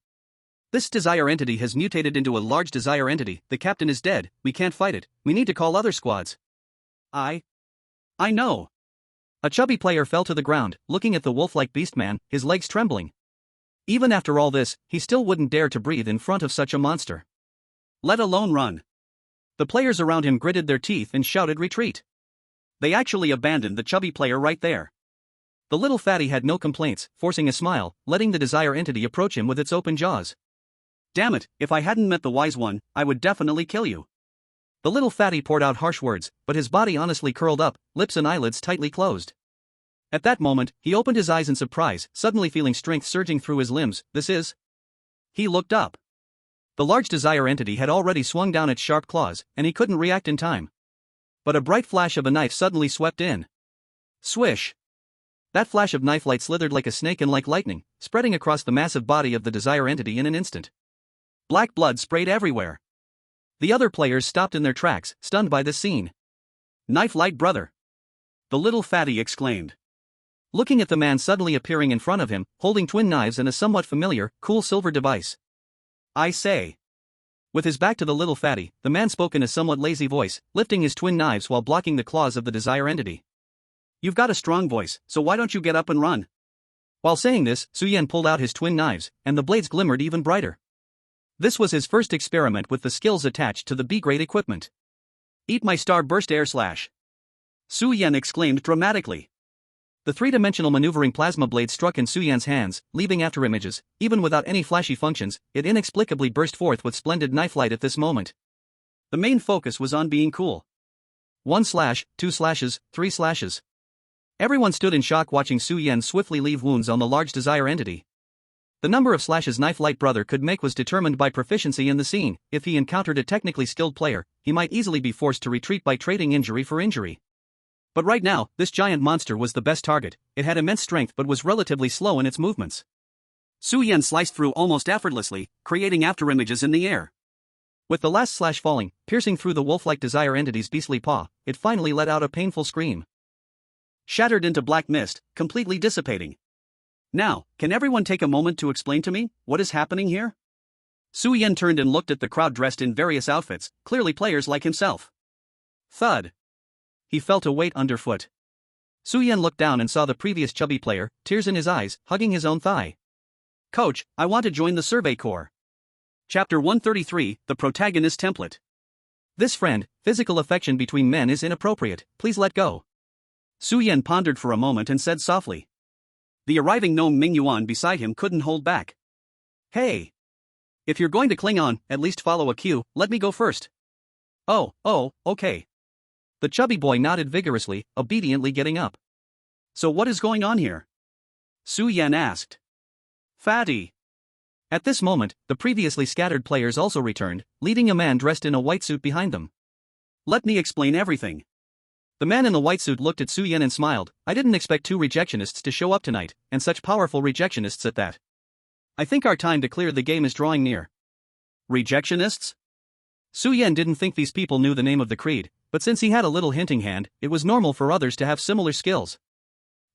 Speaker 2: This desire entity has mutated into a large desire entity. The captain is dead, we can't fight it, we need to call other squads. I know. A chubby player fell to the ground, looking at the wolf-like beast man, his legs trembling. Even after all this, he still wouldn't dare to breathe in front of such a monster. Let alone run. The players around him gritted their teeth and shouted retreat. They actually abandoned the chubby player right there. The little fatty had no complaints, forcing a smile, letting the desire entity approach him with its open jaws. Damn it, if I hadn't met the wise one, I would definitely kill you. The little fatty poured out harsh words, but his body honestly curled up, lips and eyelids tightly closed. At that moment, he opened his eyes in surprise, suddenly feeling strength surging through his limbs. This is... He looked up. The large desire entity had already swung down its sharp claws, and he couldn't react in time. But a bright flash of a knife suddenly swept in. Swish! That flash of knife light slithered like a snake and like lightning, spreading across the massive body of the desire entity in an instant. Black blood sprayed everywhere. The other players stopped in their tracks, stunned by this scene. Knife light brother! The little fatty exclaimed. Looking at the man suddenly appearing in front of him, holding twin knives and a somewhat familiar, cool silver device. I say. With his back to the little fatty, the man spoke in a somewhat lazy voice, lifting his twin knives while blocking the claws of the desire entity. You've got a strong voice, so why don't you get up and run? While saying this, Su Yan pulled out his twin knives, and the blades glimmered even brighter. This was his first experiment with the skills attached to the B-grade equipment. Eat my star burst air slash! Su Yan exclaimed dramatically. The three-dimensional maneuvering plasma blade struck in Su Yan's hands, leaving after images. Even without any flashy functions, it inexplicably burst forth with splendid knife light at this moment. The main focus was on being cool. 1 slash, 2 slashes, 3 slashes. Everyone stood in shock watching Su Yan swiftly leave wounds on the large desire entity. The number of slashes Knife Light Brother could make was determined by proficiency in the scene. If he encountered a technically skilled player, he might easily be forced to retreat by trading injury for injury. But right now, this giant monster was the best target. It had immense strength but was relatively slow in its movements. Su Yan sliced through almost effortlessly, creating afterimages in the air. With the last slash falling, piercing through the wolf-like desire entity's beastly paw, it finally let out a painful scream. Shattered into black mist, completely dissipating. Now, can everyone take a moment to explain to me what is happening here? Su Yan turned and looked at the crowd dressed in various outfits, clearly players like himself. Thud. He felt a weight underfoot. Su Yan looked down and saw the previous chubby player, tears in his eyes, hugging his own thigh. Coach, I want to join the Survey Corps. Chapter 133, The Protagonist Template. This friend, physical affection between men is inappropriate, please let go. Su Yan pondered for a moment and said softly. The arriving gnome Mingyuan beside him couldn't hold back. Hey! If you're going to cling on, at least follow a cue, let me go first. Oh, okay. The chubby boy nodded vigorously, obediently getting up. So what is going on here? Su Yan asked. Fatty. At this moment, the previously scattered players also returned, leading a man dressed in a white suit behind them. Let me explain everything. The man in the white suit looked at Su Yan and smiled. I didn't expect 2 rejectionists to show up tonight, and such powerful rejectionists at that. I think our time to clear the game is drawing near. Rejectionists? Su Yan didn't think these people knew the name of the creed, but since he had a little hinting hand, it was normal for others to have similar skills.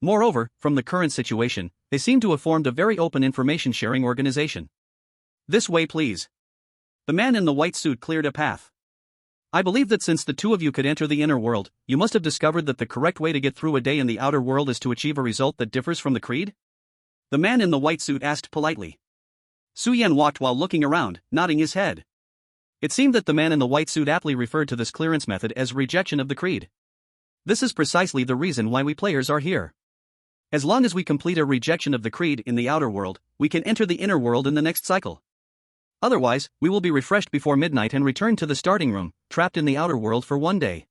Speaker 2: Moreover, from the current situation, they seem to have formed a very open information-sharing organization. This way please. The man in the white suit cleared a path. I believe that since the 2 of you could enter the inner world, you must have discovered that the correct way to get through a day in the outer world is to achieve a result that differs from the creed? The man in the white suit asked politely. Su Yan walked while looking around, nodding his head. It seemed that the man in the white suit aptly referred to this clearance method as rejection of the creed. This is precisely the reason why we players are here. As long as we complete a rejection of the creed in the outer world, we can enter the inner world in the next cycle. Otherwise, we will be refreshed before midnight and return to the starting room, trapped in the outer world for 1 day.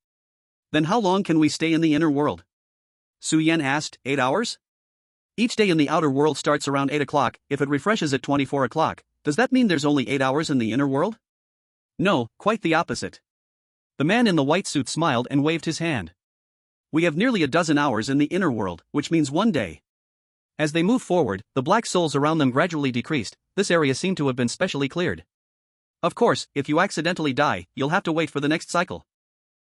Speaker 2: Then how long can we stay in the inner world? Su Yan asked. 8 hours? Each day in the outer world starts around 8 o'clock, if it refreshes at 24 o'clock, does that mean there's only 8 hours in the inner world? No, quite the opposite. The man in the white suit smiled and waved his hand. We have nearly a dozen hours in the inner world, which means 1 day. As they moved forward, the black souls around them gradually decreased. This area seemed to have been specially cleared. Of course, if you accidentally die, you'll have to wait for the next cycle.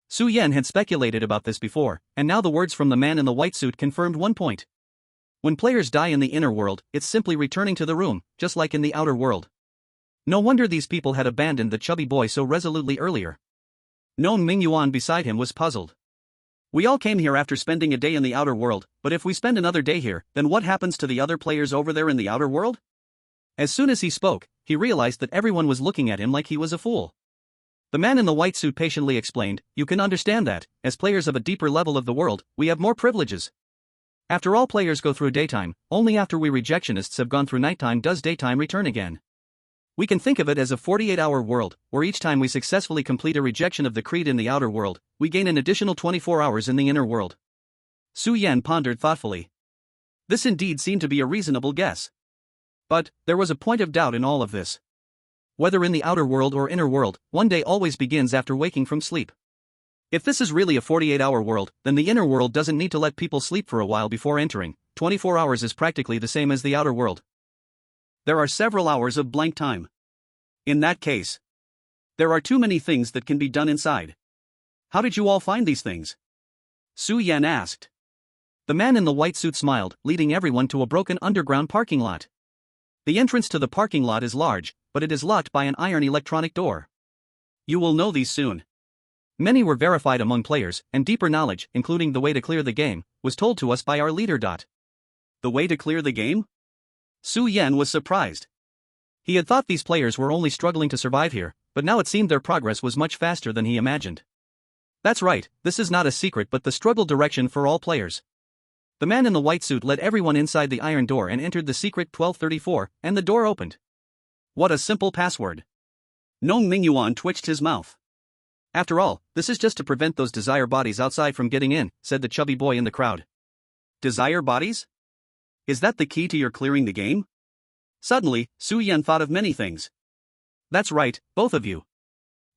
Speaker 2: Su Yan had speculated about this before, and now the words from the man in the white suit confirmed one point. When players die in the inner world, it's simply returning to the room, just like in the outer world. No wonder these people had abandoned the chubby boy so resolutely earlier. Gnome Mingyuan beside him was puzzled. We all came here after spending a day in the outer world, but if we spend another day here, then what happens to the other players over there in the outer world? As soon as he spoke, he realized that everyone was looking at him like he was a fool. The man in the white suit patiently explained, you can understand that, as players of a deeper level of the world, we have more privileges. After all players go through daytime, only after we rejectionists have gone through nighttime does daytime return again. We can think of it as a 48-hour world, where each time we successfully complete a rejection of the creed in the outer world, we gain an additional 24 hours in the inner world. Su Yan pondered thoughtfully. This indeed seemed to be a reasonable guess. But, there was a point of doubt in all of this. Whether in the outer world or inner world, 1 day always begins after waking from sleep. If this is really a 48-hour world, then the inner world doesn't need to let people sleep for a while before entering. 24 hours is practically the same as the outer world. There are several hours of blank time. In that case, there are too many things that can be done inside. How did you all find these things? Su Yan asked. The man in the white suit smiled, leading everyone to a broken underground parking lot. The entrance to the parking lot is large, but it is locked by an iron electronic door. You will know these soon. Many were verified among players, and deeper knowledge, including the way to clear the game, was told to us by our leader. The way to clear the game? Su Yan was surprised. He had thought these players were only struggling to survive here, but now it seemed their progress was much faster than he imagined. That's right, this is not a secret but the struggle direction for all players. The man in the white suit led everyone inside the iron door and entered the secret 1234, and the door opened. What a simple password. Gnome Mingyuan twitched his mouth. After all, this is just to prevent those desire bodies outside from getting in, said the chubby boy in the crowd. Desire bodies? Is that the key to your clearing the game? Suddenly, Su Yan thought of many things. That's right, both of you.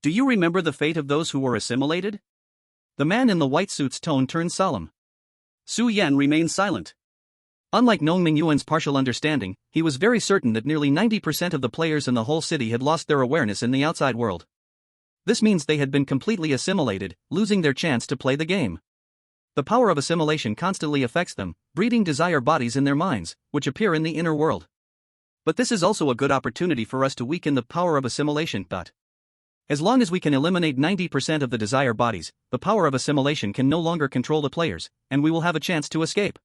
Speaker 2: Do you remember the fate of those who were assimilated? The man in the white suit's tone turned solemn. Su Yan remained silent. Unlike Nong Mingyuan's partial understanding, he was very certain that nearly 90% of the players in the whole city had lost their awareness in the outside world. This means they had been completely assimilated, losing their chance to play the game. The power of assimilation constantly affects them, breeding desire bodies in their minds, which appear in the inner world. But this is also a good opportunity for us to weaken the power of assimilation. As long as we can eliminate 90% of the desire bodies, the power of assimilation can no longer control the players, and we will have a chance to escape.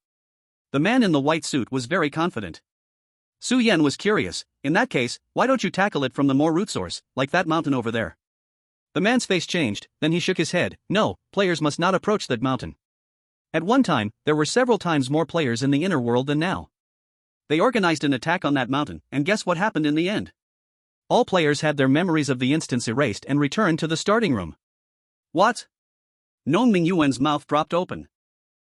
Speaker 2: The man in the white suit was very confident. Su Yan was curious. In that case, why don't you tackle it from the more root source, like that mountain over there? The man's face changed, then he shook his head. No, players must not approach that mountain. At one time, there were several times more players in the inner world than now. They organized an attack on that mountain, and guess what happened in the end? All players had their memories of the instance erased and returned to the starting room. What? Nong Mingyuan's mouth dropped open.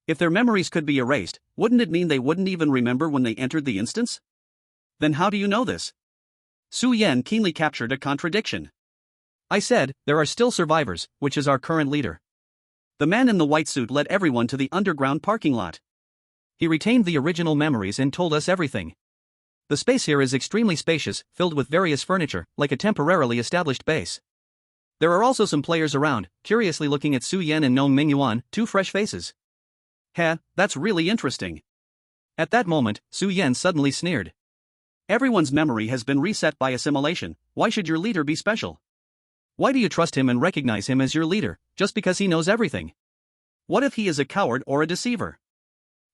Speaker 2: If their memories could be erased, wouldn't it mean they wouldn't even remember when they entered the instance? Then how do you know this? Su Yan keenly captured a contradiction. I said, there are still survivors, which is our current leader. The man in the white suit led everyone to the underground parking lot. He retained the original memories and told us everything. The space here is extremely spacious, filled with various furniture, like a temporarily established base. There are also some players around, curiously looking at Su Yan and Nong Mingyuan, two fresh faces. Heh, that's really interesting. At that moment, Su Yan suddenly sneered. Everyone's memory has been reset by assimilation. Why should your leader be special? Why do you trust him and recognize him as your leader, just because he knows everything? What if he is a coward or a deceiver?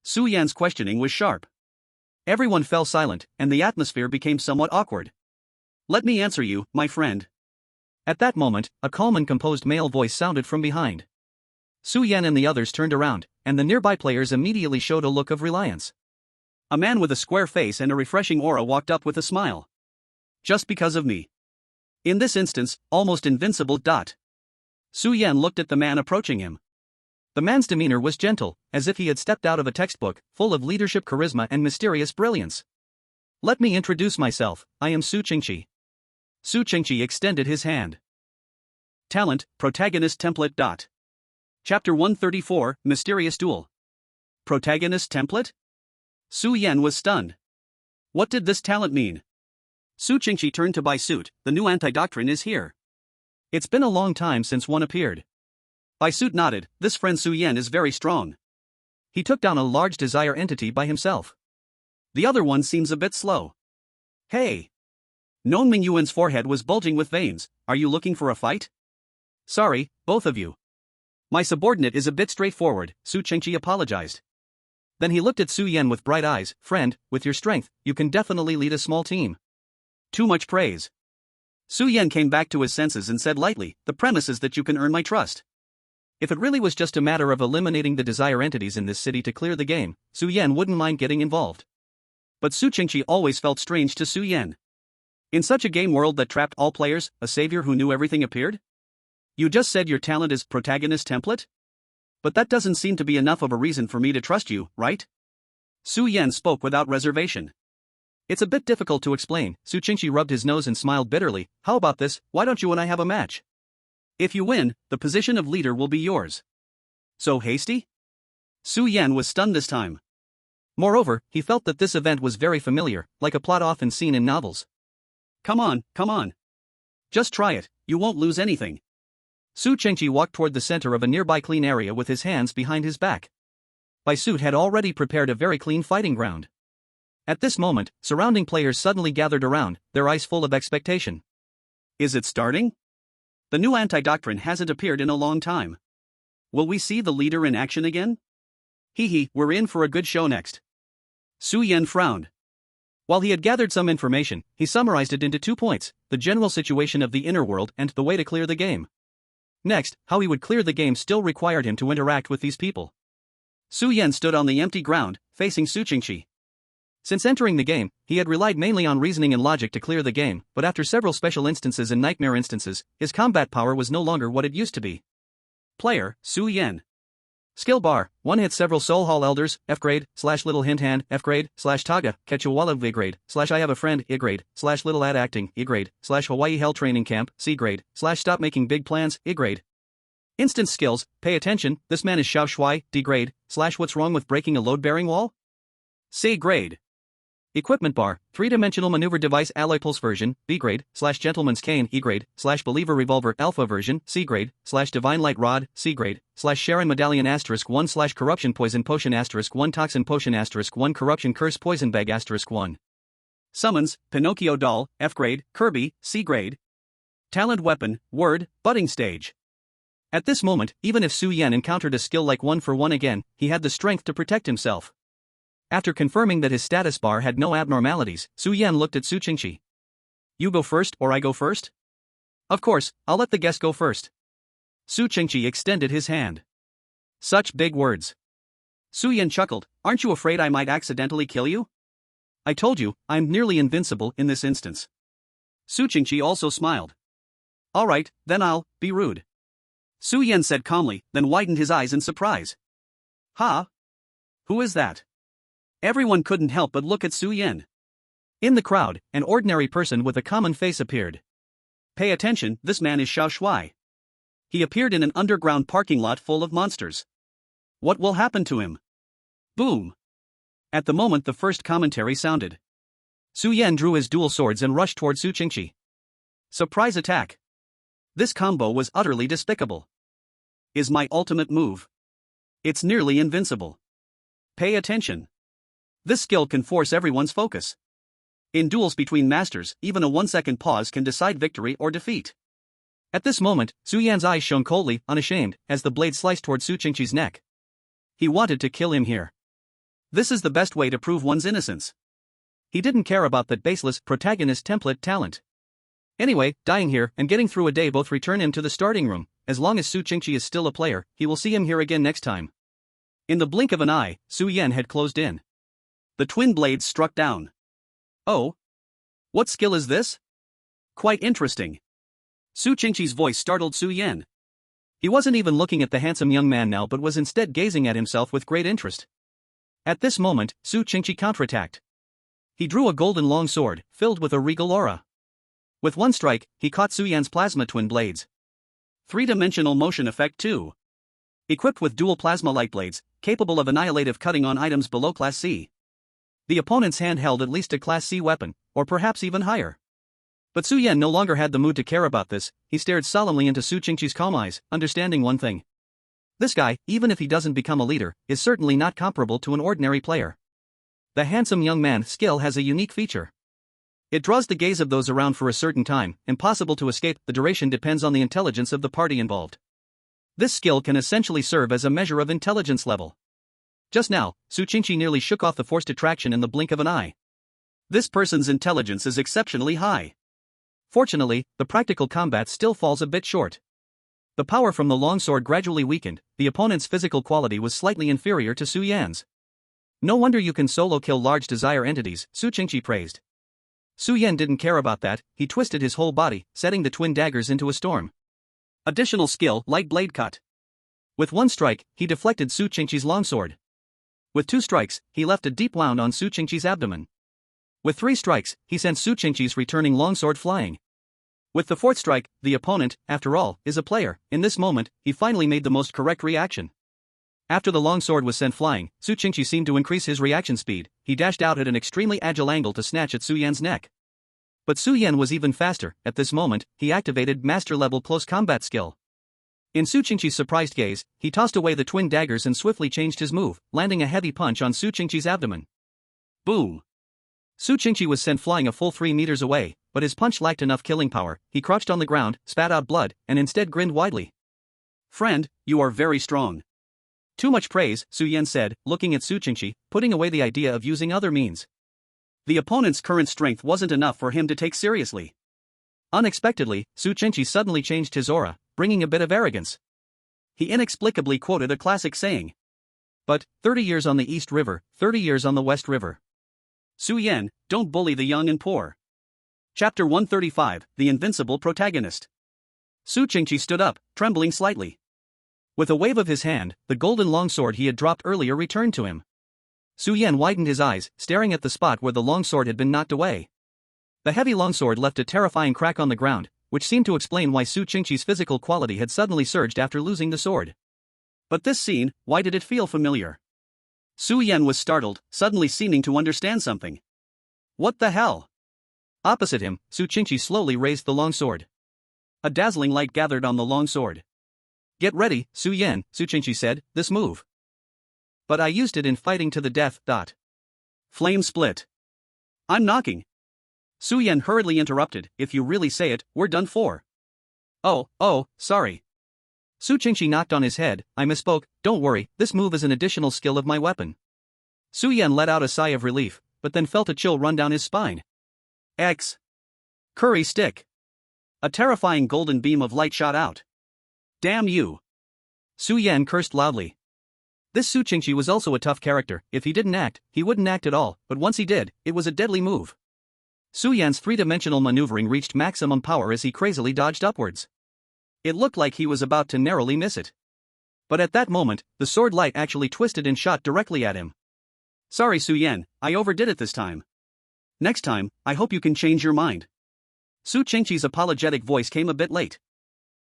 Speaker 2: Su Yan's questioning was sharp. Everyone fell silent, and the atmosphere became somewhat awkward. Let me answer you, my friend. At that moment, a calm and composed male voice sounded from behind. Su Yan and the others turned around, and the nearby players immediately showed a look of reliance. A man with a square face and a refreshing aura walked up with a smile. Just because of me. In this instance, almost invincible. Su Yan looked at the man approaching him. The man's demeanor was gentle, as if he had stepped out of a textbook, full of leadership charisma and mysterious brilliance. Let me introduce myself, I am Su Qingqi. Su Qingqi extended his hand. Talent, Protagonist Template. Chapter 134, Mysterious Duel. Protagonist Template? Su Yan was stunned. What did this talent mean? Su Qingqi turned to Bai Suit. The new anti-doctrine is here. It's been a long time since one appeared. Bai Suit nodded. This friend Su Yan is very strong. He took down a large desire entity by himself. The other one seems a bit slow. Hey! Nong Mingyuan's forehead was bulging with veins. Are you looking for a fight? Sorry, both of you. My subordinate is a bit straightforward, Su Qingqi apologized. Then he looked at Su Yan with bright eyes. Friend, with your strength, you can definitely lead a small team. Too much praise. Su Yan came back to his senses and said lightly, the premise is that you can earn my trust. If it really was just a matter of eliminating the desire entities in this city to clear the game, Su Yan wouldn't mind getting involved. But Su Qingqi always felt strange to Su Yan. In such a game world that trapped all players, a savior who knew everything appeared? You just said your talent is protagonist template? But that doesn't seem to be enough of a reason for me to trust you, right? Su Yan spoke without reservation. It's a bit difficult to explain. Su Qingqi rubbed his nose and smiled bitterly. How about this, why don't you and I have a match? If you win, the position of leader will be yours. So hasty? Su Yan was stunned this time. Moreover, he felt that this event was very familiar, like a plot often seen in novels. Come on. Just try it, you won't lose anything. Su Qingqi walked toward the center of a nearby clean area with his hands behind his back. Bai Suit had already prepared a very clean fighting ground. At this moment, surrounding players suddenly gathered around, their eyes full of expectation. Is it starting? The new anti-doctrine hasn't appeared in a long time. Will we see the leader in action again? We're in for a good show next. Su Yan frowned. While he had gathered some information, he summarized it into 2 points, the general situation of the inner world and the way to clear the game. Next, how he would clear the game still required him to interact with these people. Su Yan stood on the empty ground, facing Su Qingqi. Since entering the game, he had relied mainly on reasoning and logic to clear the game, but after several special instances and nightmare instances, his combat power was no longer what it used to be.
Speaker 1: Player, Su Yen.
Speaker 2: Skill bar, 1 hit several Soul Hall Elders, F grade, / little hint hand, F grade, / Taga, Quechua V grade, / I have a friend, I grade, / little ad acting, I grade, / Hawaii Hell Training Camp, C grade, / stop making big plans, I grade. Instance skills, pay attention, this man is Xiao Shuai, D grade, / what's wrong with breaking a load-bearing wall?
Speaker 1: C grade.
Speaker 2: Equipment bar, 3-dimensional maneuver device alloy pulse version, B grade, / gentleman's cane, E grade, / believer revolver alpha version, C grade, / divine light rod, C grade, / Sharon medallion *1 / corruption poison potion *1 toxin potion *1 corruption curse poison bag *1.
Speaker 1: Summons, Pinocchio doll, F grade, Kirby, C grade. Talent weapon, word, budding stage.
Speaker 2: At this moment, even if Su Yen encountered a skill like 1-for-1 again, he had the strength to protect himself. After confirming that his status bar had no abnormalities, Su Yen looked at Su Qingqi.
Speaker 1: You go first or I go first?
Speaker 2: Of course, I'll let the guest go first. Su Qingqi extended his hand. Such big words.
Speaker 1: Su Yen chuckled, aren't you afraid I might accidentally kill you?
Speaker 2: I told you, I'm nearly invincible in this instance.
Speaker 1: Su Qingqi also smiled. Alright, then I'll be rude. Su Yen said calmly, then widened his eyes in surprise. Ha? Who is that? Everyone couldn't help but look at Su Yen.
Speaker 2: In the crowd, an ordinary person with a common face appeared.
Speaker 1: Pay attention, this man is Xiao Shuai. He appeared in an underground parking lot full of monsters. What will happen to him? Boom. At the moment the first commentary sounded.
Speaker 2: Su Yen drew his dual swords and rushed toward Su Qingqi.
Speaker 1: Surprise attack. This combo was utterly despicable. Is my ultimate move. It's nearly invincible. Pay attention. This skill can force everyone's focus. In duels between masters, even a 1-second pause can decide victory or defeat.
Speaker 2: At this moment, Su Yan's eyes shone coldly, unashamed, as the blade sliced toward Su Qingqi's neck. He wanted to kill him here.
Speaker 1: This is the best way to prove one's innocence.
Speaker 2: He didn't care about that baseless protagonist template talent. Anyway, dying here and getting through a day both return him to the starting room. As long as Su Qingqi is still a player, he will see him here again next time.
Speaker 1: In the blink of an eye, Su Yen had closed in. The twin blades struck down. Oh? What skill is this? Quite interesting. Su Qingqi's voice startled Su Yen.
Speaker 2: He wasn't even looking at the handsome young man now but was instead gazing at himself with great interest. At this moment, Su Qingqi counterattacked. He drew a golden long sword, filled with a regal aura. With one strike, he caught Su Yan's plasma twin blades.
Speaker 1: 3-dimensional motion effect 2. Equipped with dual plasma light blades, capable of annihilative cutting on items below Class C.
Speaker 2: The opponent's hand held at least a Class C weapon, or perhaps even higher. But Su Yen no longer had the mood to care about this. He stared solemnly into Su Qingqi's calm eyes, understanding one thing. This guy, even if he doesn't become a leader, is certainly not comparable to an ordinary player. The handsome young man's skill has a unique feature. It draws the gaze of those around for a certain time, impossible to escape. The duration depends on the intelligence of the party involved. This skill can essentially serve as a measure of intelligence level. Just now, Su Qingqi nearly shook off the forced attraction in the blink of an eye.
Speaker 1: This person's intelligence is exceptionally high.
Speaker 2: Fortunately, the practical combat still falls a bit short. The power from the longsword gradually weakened. The opponent's physical quality was slightly inferior to Su Yan's. No wonder you can solo kill large desire entities, Su Qingqi praised. Su Yen didn't care about that. He twisted his whole body, setting the twin daggers into a storm.
Speaker 1: Additional skill, light blade cut.
Speaker 2: With one strike, he deflected Su Qingqi's longsword. With 2 strikes, he left a deep wound on Su Qingqi's abdomen. With 3 strikes, he sent Su Qingqi's returning longsword flying. With the 4th strike, the opponent, after all, is a player. In this moment, he finally made the most correct reaction. After the longsword was sent flying, Su Qingqi seemed to increase his reaction speed. He dashed out at an extremely agile angle to snatch at Su Yan's neck. But Su Yan was even faster. At this moment, he activated master-level close combat skill. In Su Qingqi's surprised gaze, he tossed away the twin daggers and swiftly changed his move, landing a heavy punch on Su Qingqi's abdomen.
Speaker 1: Boom!
Speaker 2: Su Qingqi was sent flying a full 3 meters away, but his punch lacked enough killing power. He crouched on the ground, spat out blood, and instead grinned widely.
Speaker 1: Friend, you are very strong.
Speaker 2: Too much praise, Su Yen said, looking at Su Qingqi, putting away the idea of using other means.
Speaker 1: The opponent's current strength wasn't enough for him to take seriously.
Speaker 2: Unexpectedly, Su Qingqi suddenly changed his aura, bringing a bit of arrogance.
Speaker 1: He inexplicably quoted a classic saying.
Speaker 2: But, 30 years on the East River, 30 years on the West River.
Speaker 1: Su Yan, don't bully the young and poor. Chapter 135, The Invincible Protagonist. Su Qingqi stood up, trembling slightly. With a wave of his hand, the golden longsword he had dropped earlier returned to him. Su Yan widened his eyes, staring at the spot where the longsword had been knocked away. The heavy longsword left a terrifying crack on the ground, which seemed to explain why Su Qingqi's physical quality had suddenly surged after losing the sword. But this scene, why did it feel familiar? Su Yan was startled, suddenly seeming to understand something. What the hell? Opposite him, Su Qingqi slowly raised the longsword. A dazzling light gathered on the longsword. Get ready, Su Yan, Su Qingqi said, this move. But I used it in fighting to the death. Flame split. I'm knocking. Su Yan hurriedly interrupted, if you really say it, we're done for. Oh, sorry. Su Qingqi knocked on his head, I misspoke, don't worry, this move is an additional skill of my weapon. Su Yan let out a sigh of relief, but then felt a chill run down his spine. Curry stick. A terrifying golden beam of light shot out. Damn you. Su Yan cursed loudly. This Su Qingqi was also a tough character, if he didn't act, he wouldn't act at all, but once he did, it was a deadly move. Su Yan's three-dimensional maneuvering reached maximum power as he crazily dodged upwards. It looked like he was about to narrowly miss it. But at that moment, the sword light actually twisted and shot directly at him. Sorry Su Yan, I overdid it this time. Next time, I hope you can change your mind. Su Qingqi's apologetic voice came a bit late.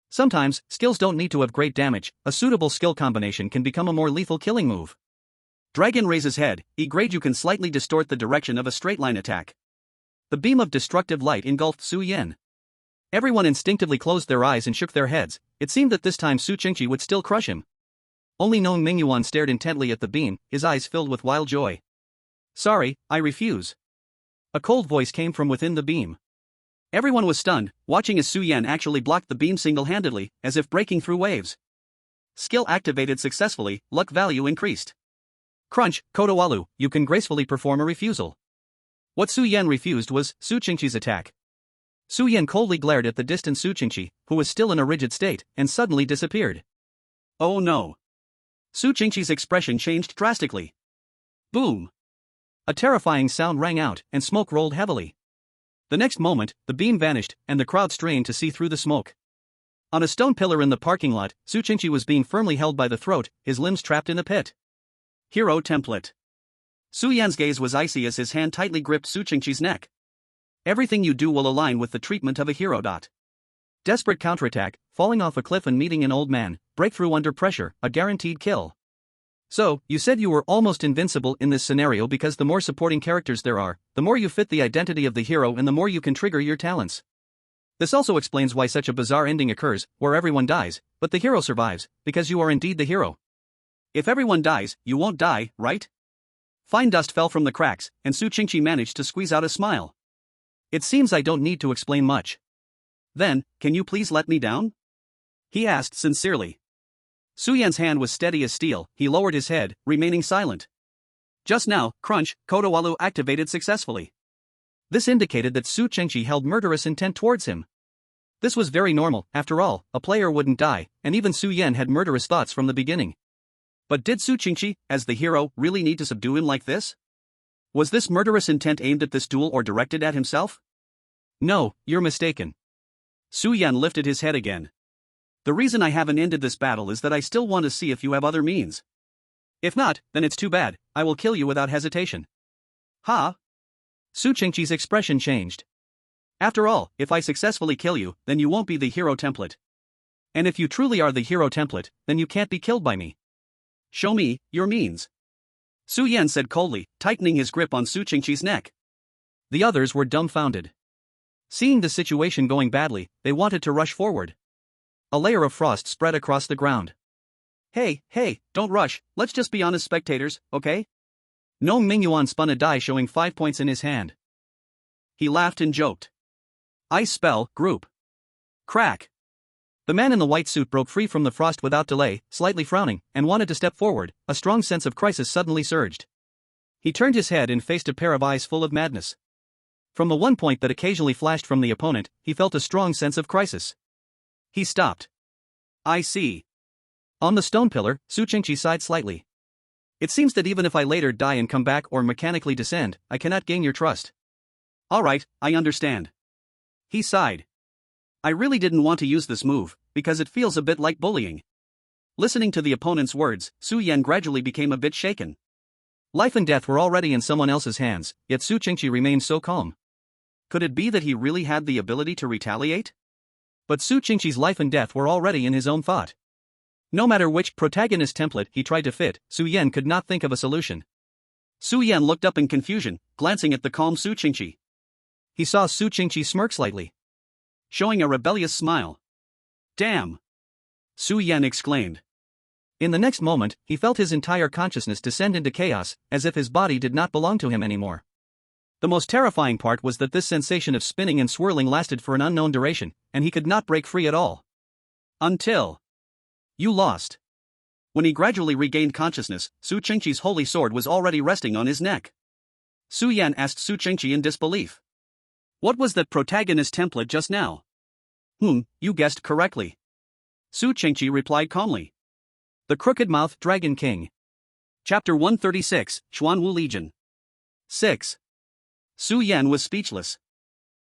Speaker 1: Sometimes, skills don't need to have great damage, a suitable skill combination can become a more lethal killing move. Dragon raises head, E-grade you can slightly distort the direction of a straight-line attack. The beam of destructive light engulfed Su Yan. Everyone instinctively closed their eyes and shook their heads, it seemed that this time Su Qingqi would still crush him. Only Nong Mingyuan stared intently at the beam, his eyes filled with wild joy. Sorry, I refuse. A cold voice came from within the beam. Everyone was stunned, watching as Su Yan actually blocked the beam single-handedly, as if breaking through waves. Skill activated successfully, luck value increased. Crunch, Kotowalu, you can gracefully perform a refusal. What Su Yan refused was Su Qingqi's attack. Su Yan coldly glared at the distant Su Qingqi, who was still in a rigid state, and suddenly disappeared. Oh no. Su Qingqi's expression changed drastically. Boom. A terrifying sound rang out, and smoke rolled heavily. The next moment, the beam vanished, and the crowd strained to see through the smoke. On a stone pillar in the parking lot, Su Qingqi was being firmly held by the throat, his limbs trapped in a pit. Hero template. Su Yan's gaze was icy as his hand tightly gripped Su Qingqi's neck. Everything you do will align with the treatment of a hero. Desperate counterattack, falling off a cliff and meeting an old man, breakthrough under pressure, a guaranteed kill. So, you said you were almost invincible in this scenario because the more supporting characters there are, the more you fit the identity of the hero and the more you can trigger your talents. This also explains why such a bizarre ending occurs, where everyone dies, but the hero survives, because you are indeed the hero. If everyone dies, you won't die, right? Fine dust fell from the cracks, and Su Qingqi managed to squeeze out a smile. It seems I don't need to explain much. Then, can you please let me down? He asked sincerely. Su Yan's hand was steady as steel, he lowered his head, remaining silent. Just now, Crunch, Kotowalu activated successfully. This indicated that Su Qingqi held murderous intent towards him. This was very normal, after all, a player wouldn't die, and even Su Yan had murderous thoughts from the beginning. But did Su Qingqi, as the hero, really need to subdue him like this? Was this murderous intent aimed at this duel or directed at himself? No, you're mistaken. Su Yan lifted his head again. The reason I haven't ended this battle is that I still want to see if you have other means. If not, then it's too bad, I will kill you without hesitation. Ha! Su Qingqi's expression changed. After all, if I successfully kill you, then you won't be the hero template. And if you truly are the hero template, then you can't be killed by me. Show me your means. Su Yan said coldly, tightening his grip on Su Qingqi's neck. The others were dumbfounded. Seeing the situation going badly, they wanted to rush forward. A layer of frost spread across the ground. Hey, don't rush, let's just be honest spectators, okay? Nong Mingyuan spun a die showing 5 points in his hand. He laughed and joked. Ice spell, group. Crack. The man in the white suit broke free from the frost without delay, slightly frowning, and wanted to step forward. A strong sense of crisis suddenly surged. He turned his head and faced a pair of eyes full of madness. From the one point that occasionally flashed from the opponent, he felt a strong sense of crisis. He stopped. I see. On the stone pillar, Su Qingqi sighed slightly. It seems that even if I later die and come back or mechanically descend, I cannot gain your trust. Alright, I understand. He sighed. I really didn't want to use this move, because it feels a bit like bullying. Listening to the opponent's words, Su Yan gradually became a bit shaken. Life and death were already in someone else's hands, yet Su Qingqi remained so calm. Could it be that he really had the ability to retaliate? But Su Qingqi's life and death were already in his own thought. No matter which protagonist template he tried to fit, Su Yan could not think of a solution. Su Yan looked up in confusion, glancing at the calm Su Qingqi. He saw Su Qingqi smirk slightly, showing a rebellious smile. Damn! Su Yan exclaimed. In the next moment, he felt his entire consciousness descend into chaos, as if his body did not belong to him anymore. The most terrifying part was that this sensation of spinning and swirling lasted for an unknown duration, and he could not break free at all. Until... You lost. When he gradually regained consciousness, Su Qingqi's holy sword was already resting on his neck. Su Yan asked Su Qingqi in disbelief. What was that protagonist template just now? You guessed correctly. Su Qingqi replied calmly. The Crooked Mouth Dragon King. Chapter 136, Xuanwu Legion. 6. Su Yan was speechless.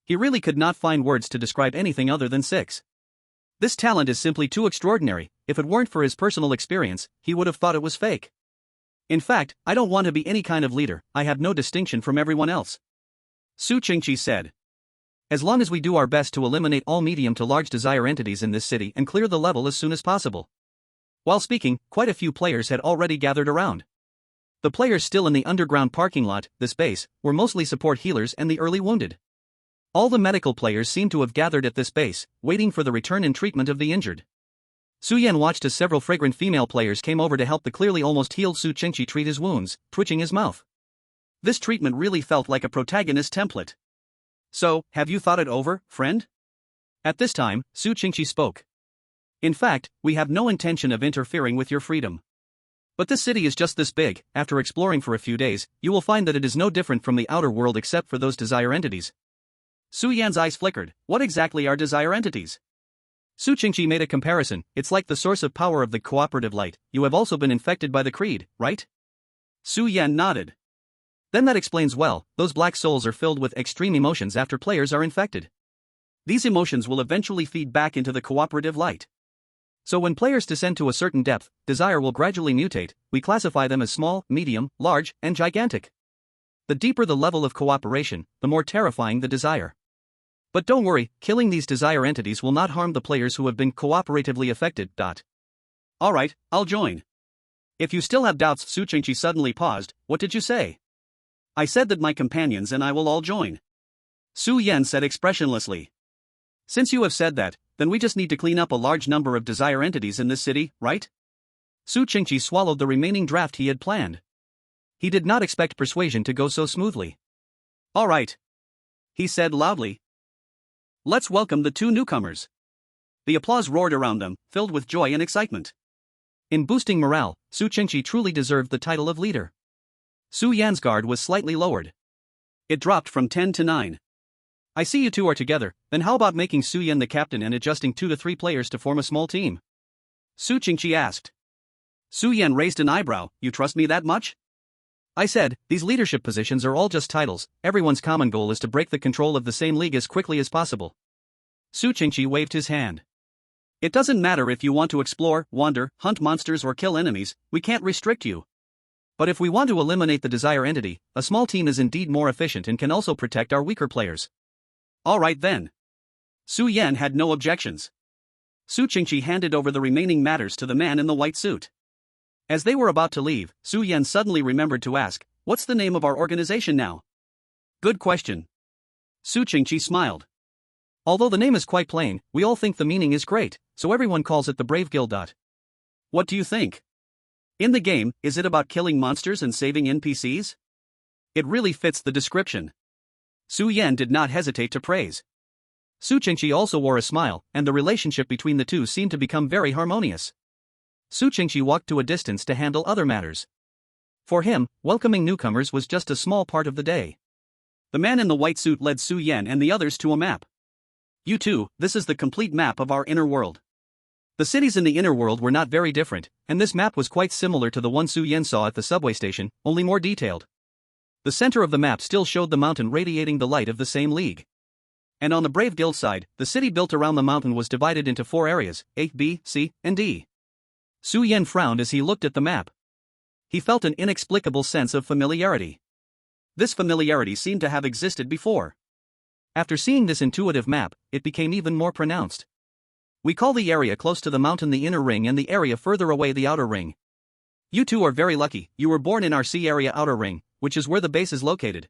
Speaker 1: He really could not find words to describe anything other than 6. This talent is simply too extraordinary. If it weren't for his personal experience, he would have thought it was fake. In fact, I don't want to be any kind of leader, I have no distinction from everyone else. Su Qingqi said. As long as we do our best to eliminate all medium to large desire entities in this city and clear the level as soon as possible. While speaking, quite a few players had already gathered around. The players still in the underground parking lot, this base, were mostly support healers and the early wounded. All the medical players seemed to have gathered at this base, waiting for the return and treatment of the injured. Su Yan watched as several fragrant female players came over to help the clearly almost healed Su Qingqi treat his wounds, twitching his mouth. This treatment really felt like a protagonist template. So, have you thought it over, friend? At this time, Su Qingqi spoke. In fact, we have no intention of interfering with your freedom. But this city is just this big. After exploring for a few days, you will find that it is no different from the outer world except for those desire entities. Su Yan's eyes flickered. What exactly are desire entities? Su Qingqi made a comparison. It's like the source of power of the cooperative light. You have also been infected by the creed, right? Su Yan nodded. Then that explains well, those black souls are filled with extreme emotions after players are infected. These emotions will eventually feed back into the cooperative light. So when players descend to a certain depth, desire will gradually mutate. We classify them as small, medium, large, and gigantic. The deeper the level of cooperation, the more terrifying the desire. But don't worry, killing these desire entities will not harm the players who have been cooperatively affected. Alright, I'll join. If you still have doubts, Su Qingqi suddenly paused. What did you say? I said that my companions and I will all join. Su Yan said expressionlessly. Since you have said that, then we just need to clean up a large number of desire entities in this city, right? Su Qingqi swallowed the remaining draft he had planned. He did not expect persuasion to go so smoothly. Alright, he said loudly. Let's welcome the two newcomers. The applause roared around them, filled with joy and excitement. In boosting morale, Su Qingqi truly deserved the title of leader. Su Yan's guard was slightly lowered. It dropped from 10 to 9. I see you two are together, then how about making Su Yan the captain and adjusting 2 to 3 players to form a small team? Su Qingqi asked. Su Yan raised an eyebrow. You trust me that much? I said, these leadership positions are all just titles, everyone's common goal is to break the control of the same league as quickly as possible. Su Qingqi waved his hand. It doesn't matter if you want to explore, wander, hunt monsters or kill enemies, we can't restrict you. But if we want to eliminate the desire entity, a small team is indeed more efficient and can also protect our weaker players. Alright then. Su Yan had no objections. Su Qingqi handed over the remaining matters to the man in the white suit. As they were about to leave, Su Yan suddenly remembered to ask, what's the name of our organization now? Good question. Su Qingqi smiled. Although the name is quite plain, we all think the meaning is great, so everyone calls it the Brave Guild. What do you think? In the game, is it about killing monsters and saving NPCs? It really fits the description. Su Yan did not hesitate to praise. Su Qingqi also wore a smile, and the relationship between the two seemed to become very harmonious. Su Qingqi walked to a distance to handle other matters. For him, welcoming newcomers was just a small part of the day. The man in the white suit led Su Yan and the others to a map. You two, this is the complete map of our inner world.
Speaker 2: The cities in the inner world were not very different, and this map was quite similar to the one Su Yan saw at the subway station, only more detailed. The center of the map still showed the mountain radiating the light of the same league. And on the Brave Guild side, the city built around the mountain was divided into 4 areas, A, B, C, and D. Su Yan frowned as he looked at the map. He felt an inexplicable sense of familiarity. This familiarity seemed to have existed before. After seeing this intuitive map, it became even more pronounced. We call the area close to the mountain the inner ring and the area further away the outer ring. You two are very lucky, you were born in our C area outer ring, which is where the base is located.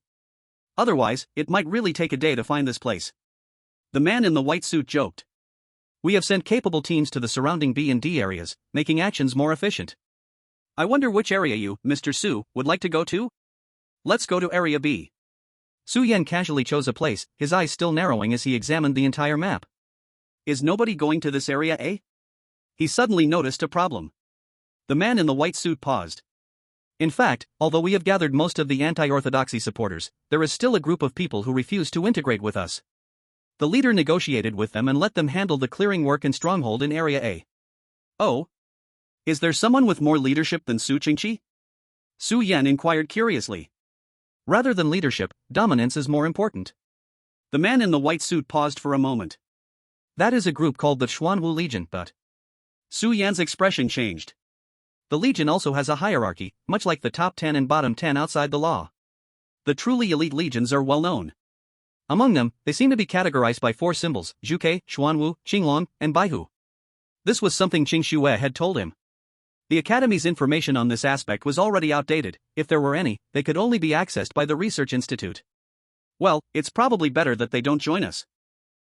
Speaker 2: Otherwise, it might really take a day to find this place. The man in the white suit joked. We have sent capable teams to the surrounding B and D areas, making actions more efficient. I wonder which area you, Mr. Su, would like to go to? Let's go to area B. Su Yan casually chose a place, his eyes still narrowing as he examined the entire map. Is nobody going to this area A? He suddenly noticed a problem. The man in the white suit paused. In fact, although we have gathered most of the anti-orthodoxy supporters, there is still a group of people who refuse to integrate with us. The leader negotiated with them and let them handle the clearing work and stronghold in area A. Oh? Is there someone with more leadership than Su Qingqi? Su Yan inquired curiously. Rather than leadership, dominance is more important. The man in the white suit paused for a moment. That is a group called the Xuanwu Legion, but... Su Yan's expression changed. The Legion also has a hierarchy, much like the top 10 and bottom 10 outside the law. The truly elite legions are well known. Among them, they seem to be categorized by 4 symbols, Zhuke, Xuanwu, Qinglong, and Baihu. This was something Qing Xue had told him. The Academy's information on this aspect was already outdated. If there were any, they could only be accessed by the Research Institute. Well, it's probably better that they don't join us.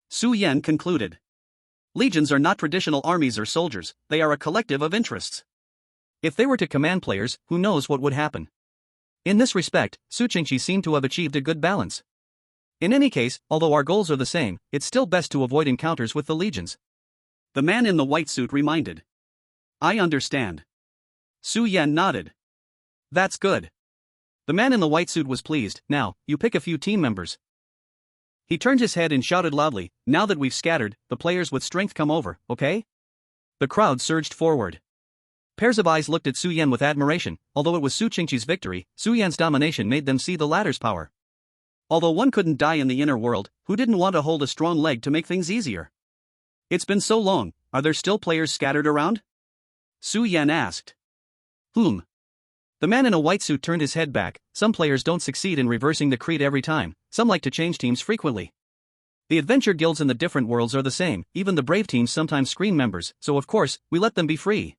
Speaker 2: Su Yan concluded. Legions are not traditional armies or soldiers, they are a collective of interests. If they were to command players, who knows what would happen. In this respect, Su Qingqi seemed to have achieved a good balance. In any case, although our goals are the same, it's still best to avoid encounters with the legions. The man in the white suit reminded. I understand. Su Yan nodded. That's good. The man in the white suit was pleased. Now, you pick a few team members. He turned his head and shouted loudly, now that we've scattered, the players with strength come over, okay? The crowd surged forward. Pairs of eyes looked at Su Yan with admiration. Although it was Su Qingqi's victory, Su Yan's domination made them see the latter's power. Although one couldn't die in the inner world, who didn't want to hold a strong leg to make things easier? It's been so long, are there still players scattered around? Su Yan asked. The man in a white suit turned his head back. Some players don't succeed in reversing the creed every time, some like to change teams frequently. The adventure guilds in the different worlds are the same, even the brave teams sometimes screen members, so of course, we let them be free.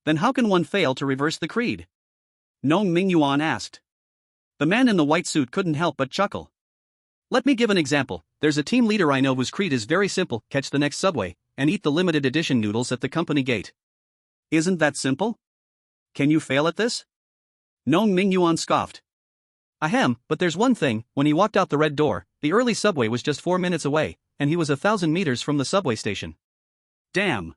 Speaker 2: Then how can one fail to reverse the creed? Nong Mingyuan asked. The man in the white suit couldn't help but chuckle. Let me give an example. There's a team leader I know whose creed is very simple: catch the next subway, and eat the limited edition noodles at the company gate. Isn't that simple? Can you fail at this? Nong Mingyuan scoffed. Ahem, but there's one thing, when he walked out the red door, the early subway was just 4 minutes away, and he was 1,000 meters from the subway station. Damn.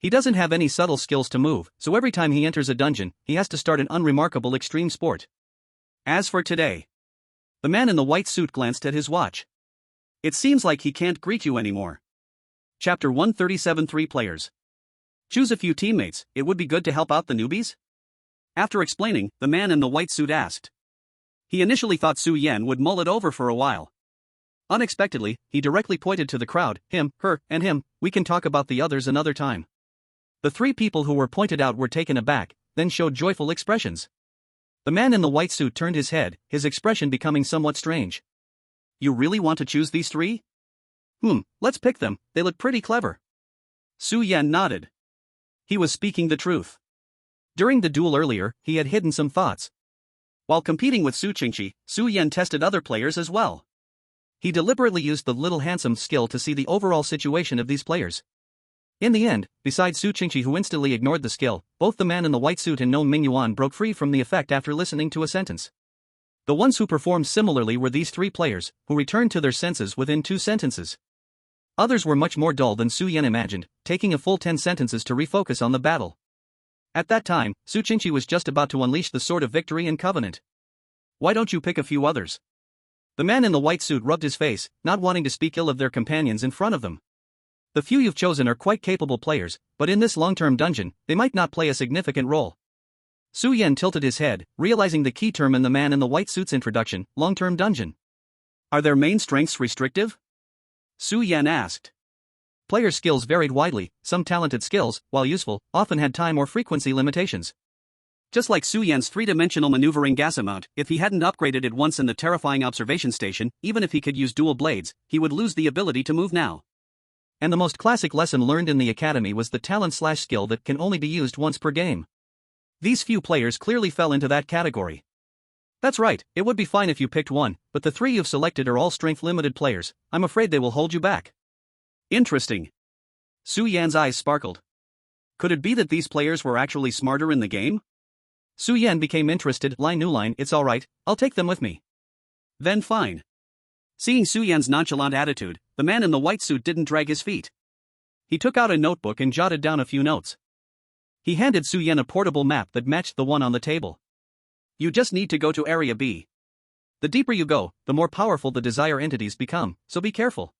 Speaker 2: He doesn't have any subtle skills to move, so every time he enters a dungeon, he has to start an unremarkable extreme sport. As for today. The man in the white suit glanced at his watch. It seems like he can't greet you anymore. Chapter 137. 3 players. Choose a few teammates, it would be good to help out the newbies? After explaining, the man in the white suit asked. He initially thought Su Yan would mull it over for a while. Unexpectedly, he directly pointed to the crowd, him, her, and him. We can talk about the others another time. The 3 people who were pointed out were taken aback, then showed joyful expressions. The man in the white suit turned his head, his expression becoming somewhat strange. You really want to choose these 3? Let's pick them, they look pretty clever. Su Yan nodded. He was speaking the truth. During the duel earlier, he had hidden some thoughts. While competing with Su Qingqi, Su Yan tested other players as well. He deliberately used the little handsome skill to see the overall situation of these players. In the end, besides Su Qingqi, who instantly ignored the skill, both the man in the white suit and Nong Mingyuan broke free from the effect after listening to a sentence. The ones who performed similarly were these 3 players, who returned to their senses within 2 sentences. Others were much more dull than Su Yan imagined, taking a full 10 sentences to refocus on the battle. At that time, Su Qingqi was just about to unleash the sword of victory and covenant. Why don't you pick a few others? The man in the white suit rubbed his face, not wanting to speak ill of their companions in front of them. The few you've chosen are quite capable players, but in this long-term dungeon, they might not play a significant role. Su Yan tilted his head, realizing the key term in the man in the white suit's introduction, long-term dungeon.
Speaker 1: Are their main strengths restrictive? Su Yan asked.
Speaker 2: Player skills varied widely, some talented skills, while useful, often had time or frequency limitations.
Speaker 1: Just like Su Yan's three-dimensional maneuvering gas amount, if he hadn't upgraded it once in the terrifying observation station, even if he could use dual blades, he would lose the ability to move now.
Speaker 2: And the most classic lesson learned in the academy was the talent/skill that can only be used once per game. These few players clearly fell into that category. That's right, it would be fine if you picked one, but the three you've selected are all strength-limited players. I'm afraid they will hold you back.
Speaker 1: Interesting. Su Yan's eyes sparkled. Could it be that these players were actually smarter in the game?
Speaker 2: Su Yan became interested. New line, it's alright, I'll take them with me.
Speaker 1: Then fine. Seeing Su Yan's nonchalant attitude, the man in the white suit didn't drag his feet. He took out a notebook and jotted down a few notes. He handed Su Yan a portable map that matched the one on the table. You just need to go to Area B. The deeper you go, the more powerful the desire entities become, so be careful.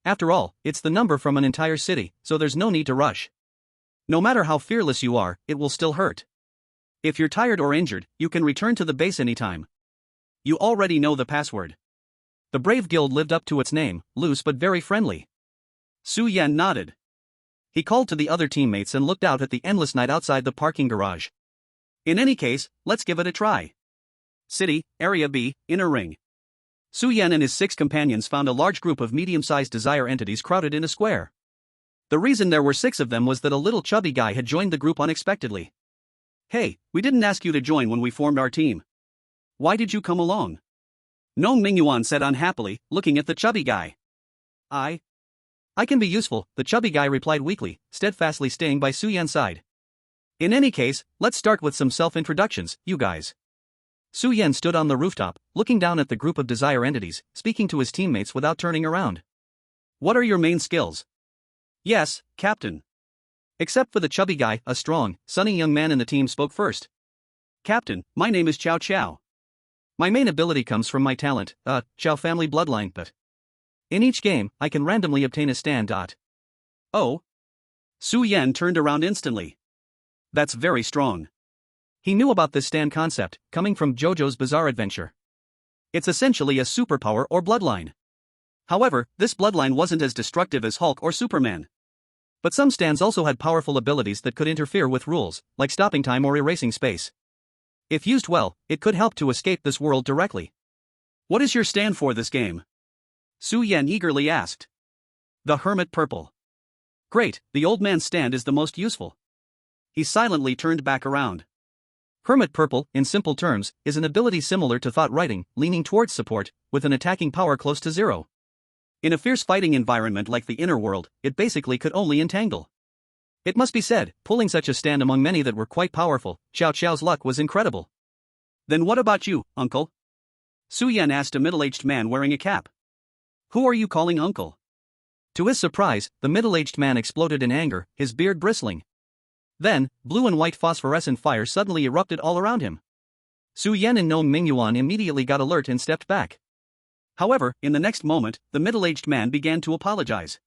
Speaker 1: After all, it's the number from an entire city, so there's no need to rush. No matter how fearless you are, it will still hurt. If you're tired or injured, you can return to the base anytime. You already know the password.
Speaker 2: The Brave Guild lived up to its name, loose but very friendly.
Speaker 1: Su Yan nodded.
Speaker 2: He called to the other teammates and looked out at the endless night outside the parking garage.
Speaker 1: In any case, let's give it a try. City, Area B, Inner Ring. Su Yan and his 6 companions found a large group of medium-sized desire entities crowded in a square. The reason there were 6 of them was that a little chubby guy had joined the group unexpectedly. Hey, we didn't ask you to join when we formed our team. Why did you come along? Nong Mingyuan said unhappily, looking at the chubby guy.
Speaker 2: I can be useful, the chubby guy replied weakly, steadfastly staying by Su Yan's side. In any case, let's start with some self-introductions, you guys. Su Yan stood on the rooftop, looking down at the group of desire entities, speaking to his teammates without turning around.
Speaker 1: What are your main skills? Yes, Captain.
Speaker 2: Except for the chubby guy, a strong, sunny young man in the team spoke first.
Speaker 1: Captain, my name is Chow Chow.
Speaker 2: My main ability comes from my talent, Chow family bloodline, but in each game, I can randomly obtain a stand.
Speaker 1: Oh. Su Yan turned around instantly. That's very strong.
Speaker 2: He knew about this stand concept, coming from JoJo's Bizarre Adventure. It's essentially a superpower or bloodline.
Speaker 1: However, this bloodline wasn't as destructive as Hulk or Superman.
Speaker 2: But some stands also had powerful abilities that could interfere with rules, like stopping time or erasing space. If used well, it could help to escape this world directly.
Speaker 1: What is your stand for this game? Su Yan eagerly asked. The Hermit Purple. Great, the old man's stand is the most useful. He silently turned back around.
Speaker 2: Hermit Purple, in simple terms, is an ability similar to thought writing, leaning towards support, with an attacking power close to 0. In a fierce fighting environment like the inner world, it basically could only entangle. It must be said, pulling such a stand among many that were quite powerful, Xiao Xiao's luck was incredible.
Speaker 1: Then what about you, uncle? Su Yan asked a middle-aged man wearing a cap. Who are you calling uncle?
Speaker 2: To his surprise, the middle-aged man exploded in anger, his beard bristling. Then, blue and white phosphorescent fire suddenly erupted all around him. Su Yan and Nong Mingyuan immediately got alert and stepped back.
Speaker 1: However, in the next moment, the middle-aged man began to apologize.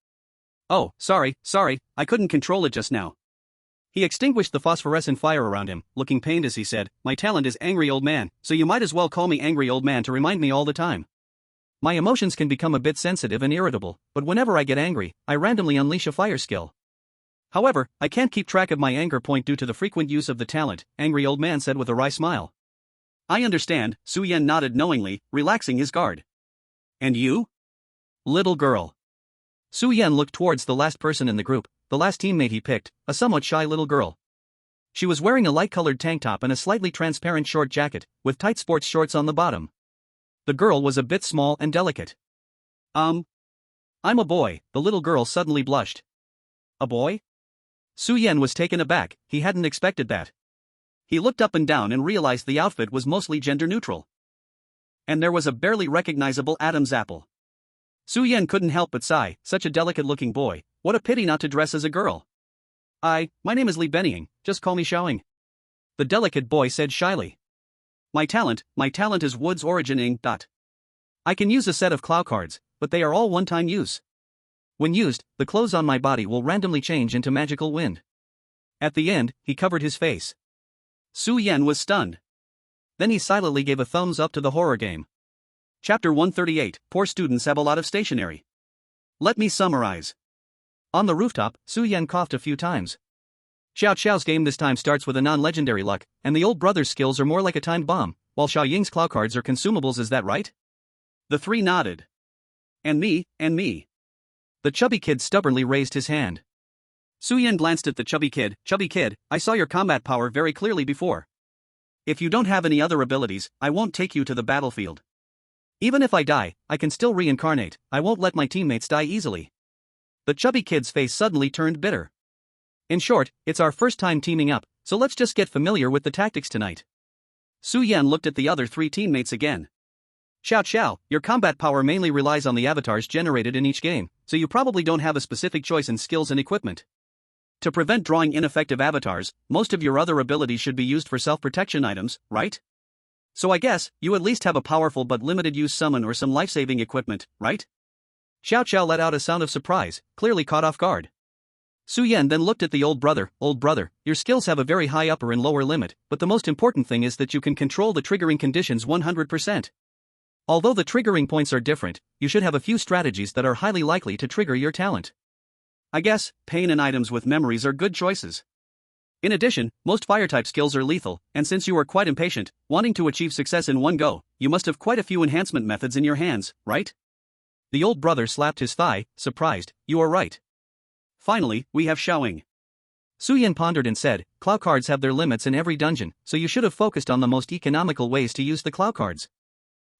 Speaker 1: Oh, sorry, I couldn't control it just now. He extinguished the phosphorescent fire around him, looking pained as he said, my talent is Angry Old Man, so you might as well call me Angry Old Man to remind me all the time.
Speaker 2: My emotions can become a bit sensitive and irritable, but whenever I get angry, I randomly unleash a fire skill. However, I can't keep track of my anger point due to the frequent use of the talent, Angry Old Man said with a wry smile.
Speaker 1: I understand, Su Yan nodded knowingly, relaxing his guard. And you?
Speaker 2: Little girl. Su Yan looked towards the last person in the group, the last teammate he picked, a somewhat shy little girl. She was wearing a light-colored tank top and a slightly transparent short jacket, with tight sports shorts on the bottom. The girl was a bit small and delicate.
Speaker 1: I'm a boy, the little girl suddenly blushed.
Speaker 2: A boy? Su Yan was taken aback, he hadn't expected that.
Speaker 1: He looked up and down and realized the outfit was mostly gender-neutral. And there was a barely recognizable Adam's apple. Su Yan couldn't help but sigh, such a delicate-looking boy, what a pity not to dress as a girl. My name is Li Benying, just call me Xiaoing. The delicate boy said shyly. My talent is Wood's Origining. I can use a set of Clow cards, but they are all one-time use.
Speaker 2: When used, the clothes on my body will randomly change into magical wind. At the end, he covered his face.
Speaker 1: Su Yan was stunned. Then he silently gave a thumbs up to the horror game. Chapter 138, Poor students have a lot of stationery. Let me summarize.
Speaker 2: On the rooftop, Su Yan coughed a few times. Xiao Xiao's game this time starts with a non-legendary luck, and the old brother's skills are more like a timed bomb, while Xiao Ying's claw cards are consumables. Is that right?
Speaker 1: The three nodded. And me.
Speaker 2: The chubby kid stubbornly raised his hand.
Speaker 1: Su Yan glanced at the chubby kid. Chubby kid, I saw your combat power very clearly before. If you don't have any other abilities, I won't take you to the battlefield. Even if I die, I can still reincarnate. I won't let my teammates die easily. The chubby kid's face suddenly turned bitter. In short, it's our first time teaming up, so let's just get familiar with the tactics tonight.
Speaker 2: Su Yan looked at the other three teammates again. Xiao Xiao, your combat power mainly relies on the avatars generated in each game, so you probably don't have a specific choice in skills and equipment. To prevent drawing ineffective avatars, most of your other abilities should be used for self-protection items, right? So I guess, you at least have a powerful but limited-use summon or some life-saving equipment, right?
Speaker 1: Xiao Xiao let out a sound of surprise, clearly caught off guard.
Speaker 2: Su Yan then looked at the old brother. Old brother, your skills have a very high upper and lower limit, but the most important thing is that you can control the triggering conditions 100%. Although the triggering points are different, you should have a few strategies that are highly likely to trigger your talent.
Speaker 1: I guess, pain and items with memories are good choices. In addition, most fire-type skills are lethal, and since you are quite impatient, wanting to achieve success in one go, you must have quite a few enhancement methods in your hands, right?
Speaker 2: The old brother slapped his thigh, surprised. You are right.
Speaker 1: Finally, we have Xiaoying.
Speaker 2: Su Yan pondered and said, claw cards have their limits in every dungeon, so you should have focused on the most economical ways to use the claw cards.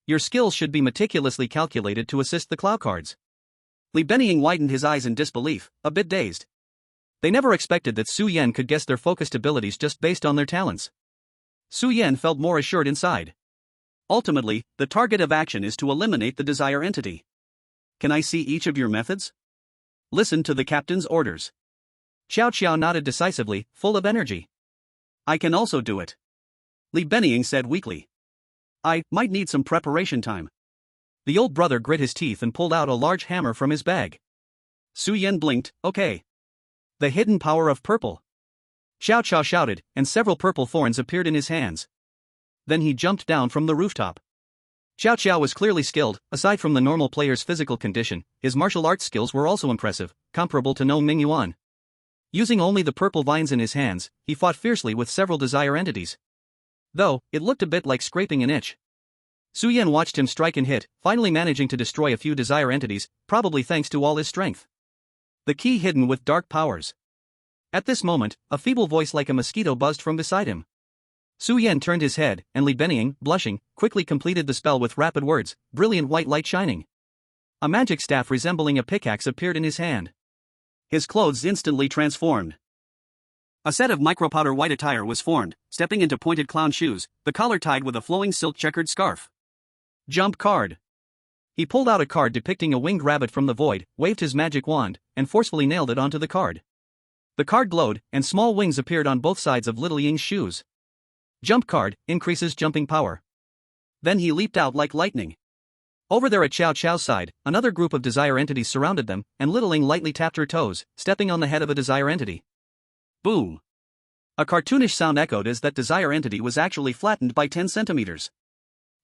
Speaker 2: Your skills should be meticulously calculated to assist the claw cards.
Speaker 1: Li Benying widened his eyes in disbelief, a bit dazed.
Speaker 2: They never expected that Su Yan could guess their focused abilities just based on their talents.
Speaker 1: Su Yan felt more assured inside. Ultimately, the target of action is to eliminate the desire entity. Can I see each of your methods? Listen to the captain's orders.
Speaker 2: Xiao Xiao nodded decisively, full of energy.
Speaker 1: I can also do it. Li Benying said weakly. I might need some preparation time.
Speaker 2: The old brother grit his teeth and pulled out a large hammer from his bag.
Speaker 1: Su Yan blinked, okay.
Speaker 2: The hidden power of purple. Xiao Xiao shouted, and several purple thorns appeared in his hands. Then he jumped down from the rooftop. Xiao Xiao was clearly skilled. Aside from the normal player's physical condition, his martial arts skills were also impressive, comparable to No Ming Yuan. Using only the purple vines in his hands, he fought fiercely with several desire entities. Though, it looked a bit like scraping an itch. Su Yan watched him strike and hit, finally managing to destroy a few desire entities, probably thanks to all his strength. The key hidden with dark powers. At this moment, a feeble voice like a mosquito buzzed from beside him. Su Yan turned his head, and Li Benying, blushing, quickly completed the spell with rapid words, brilliant white light shining. A magic staff resembling a pickaxe appeared in his hand.
Speaker 1: His clothes instantly transformed. A set of micropowder white attire was formed, stepping into pointed clown shoes, the collar tied with a flowing silk checkered scarf. Jump card.
Speaker 2: He pulled out a card depicting a winged rabbit from the void, waved his magic wand, and forcefully nailed it onto the card. The card glowed, and small wings appeared on both sides of Little Ying's shoes. Jump card, increases jumping power.
Speaker 1: Then he leaped out like lightning.
Speaker 2: Over there at Xiao Xiao's side, another group of desire entities surrounded them, and Little Ying lightly tapped her toes, stepping on the head of a desire entity.
Speaker 1: Boom. A cartoonish sound echoed as that desire entity was actually flattened by 10 centimeters.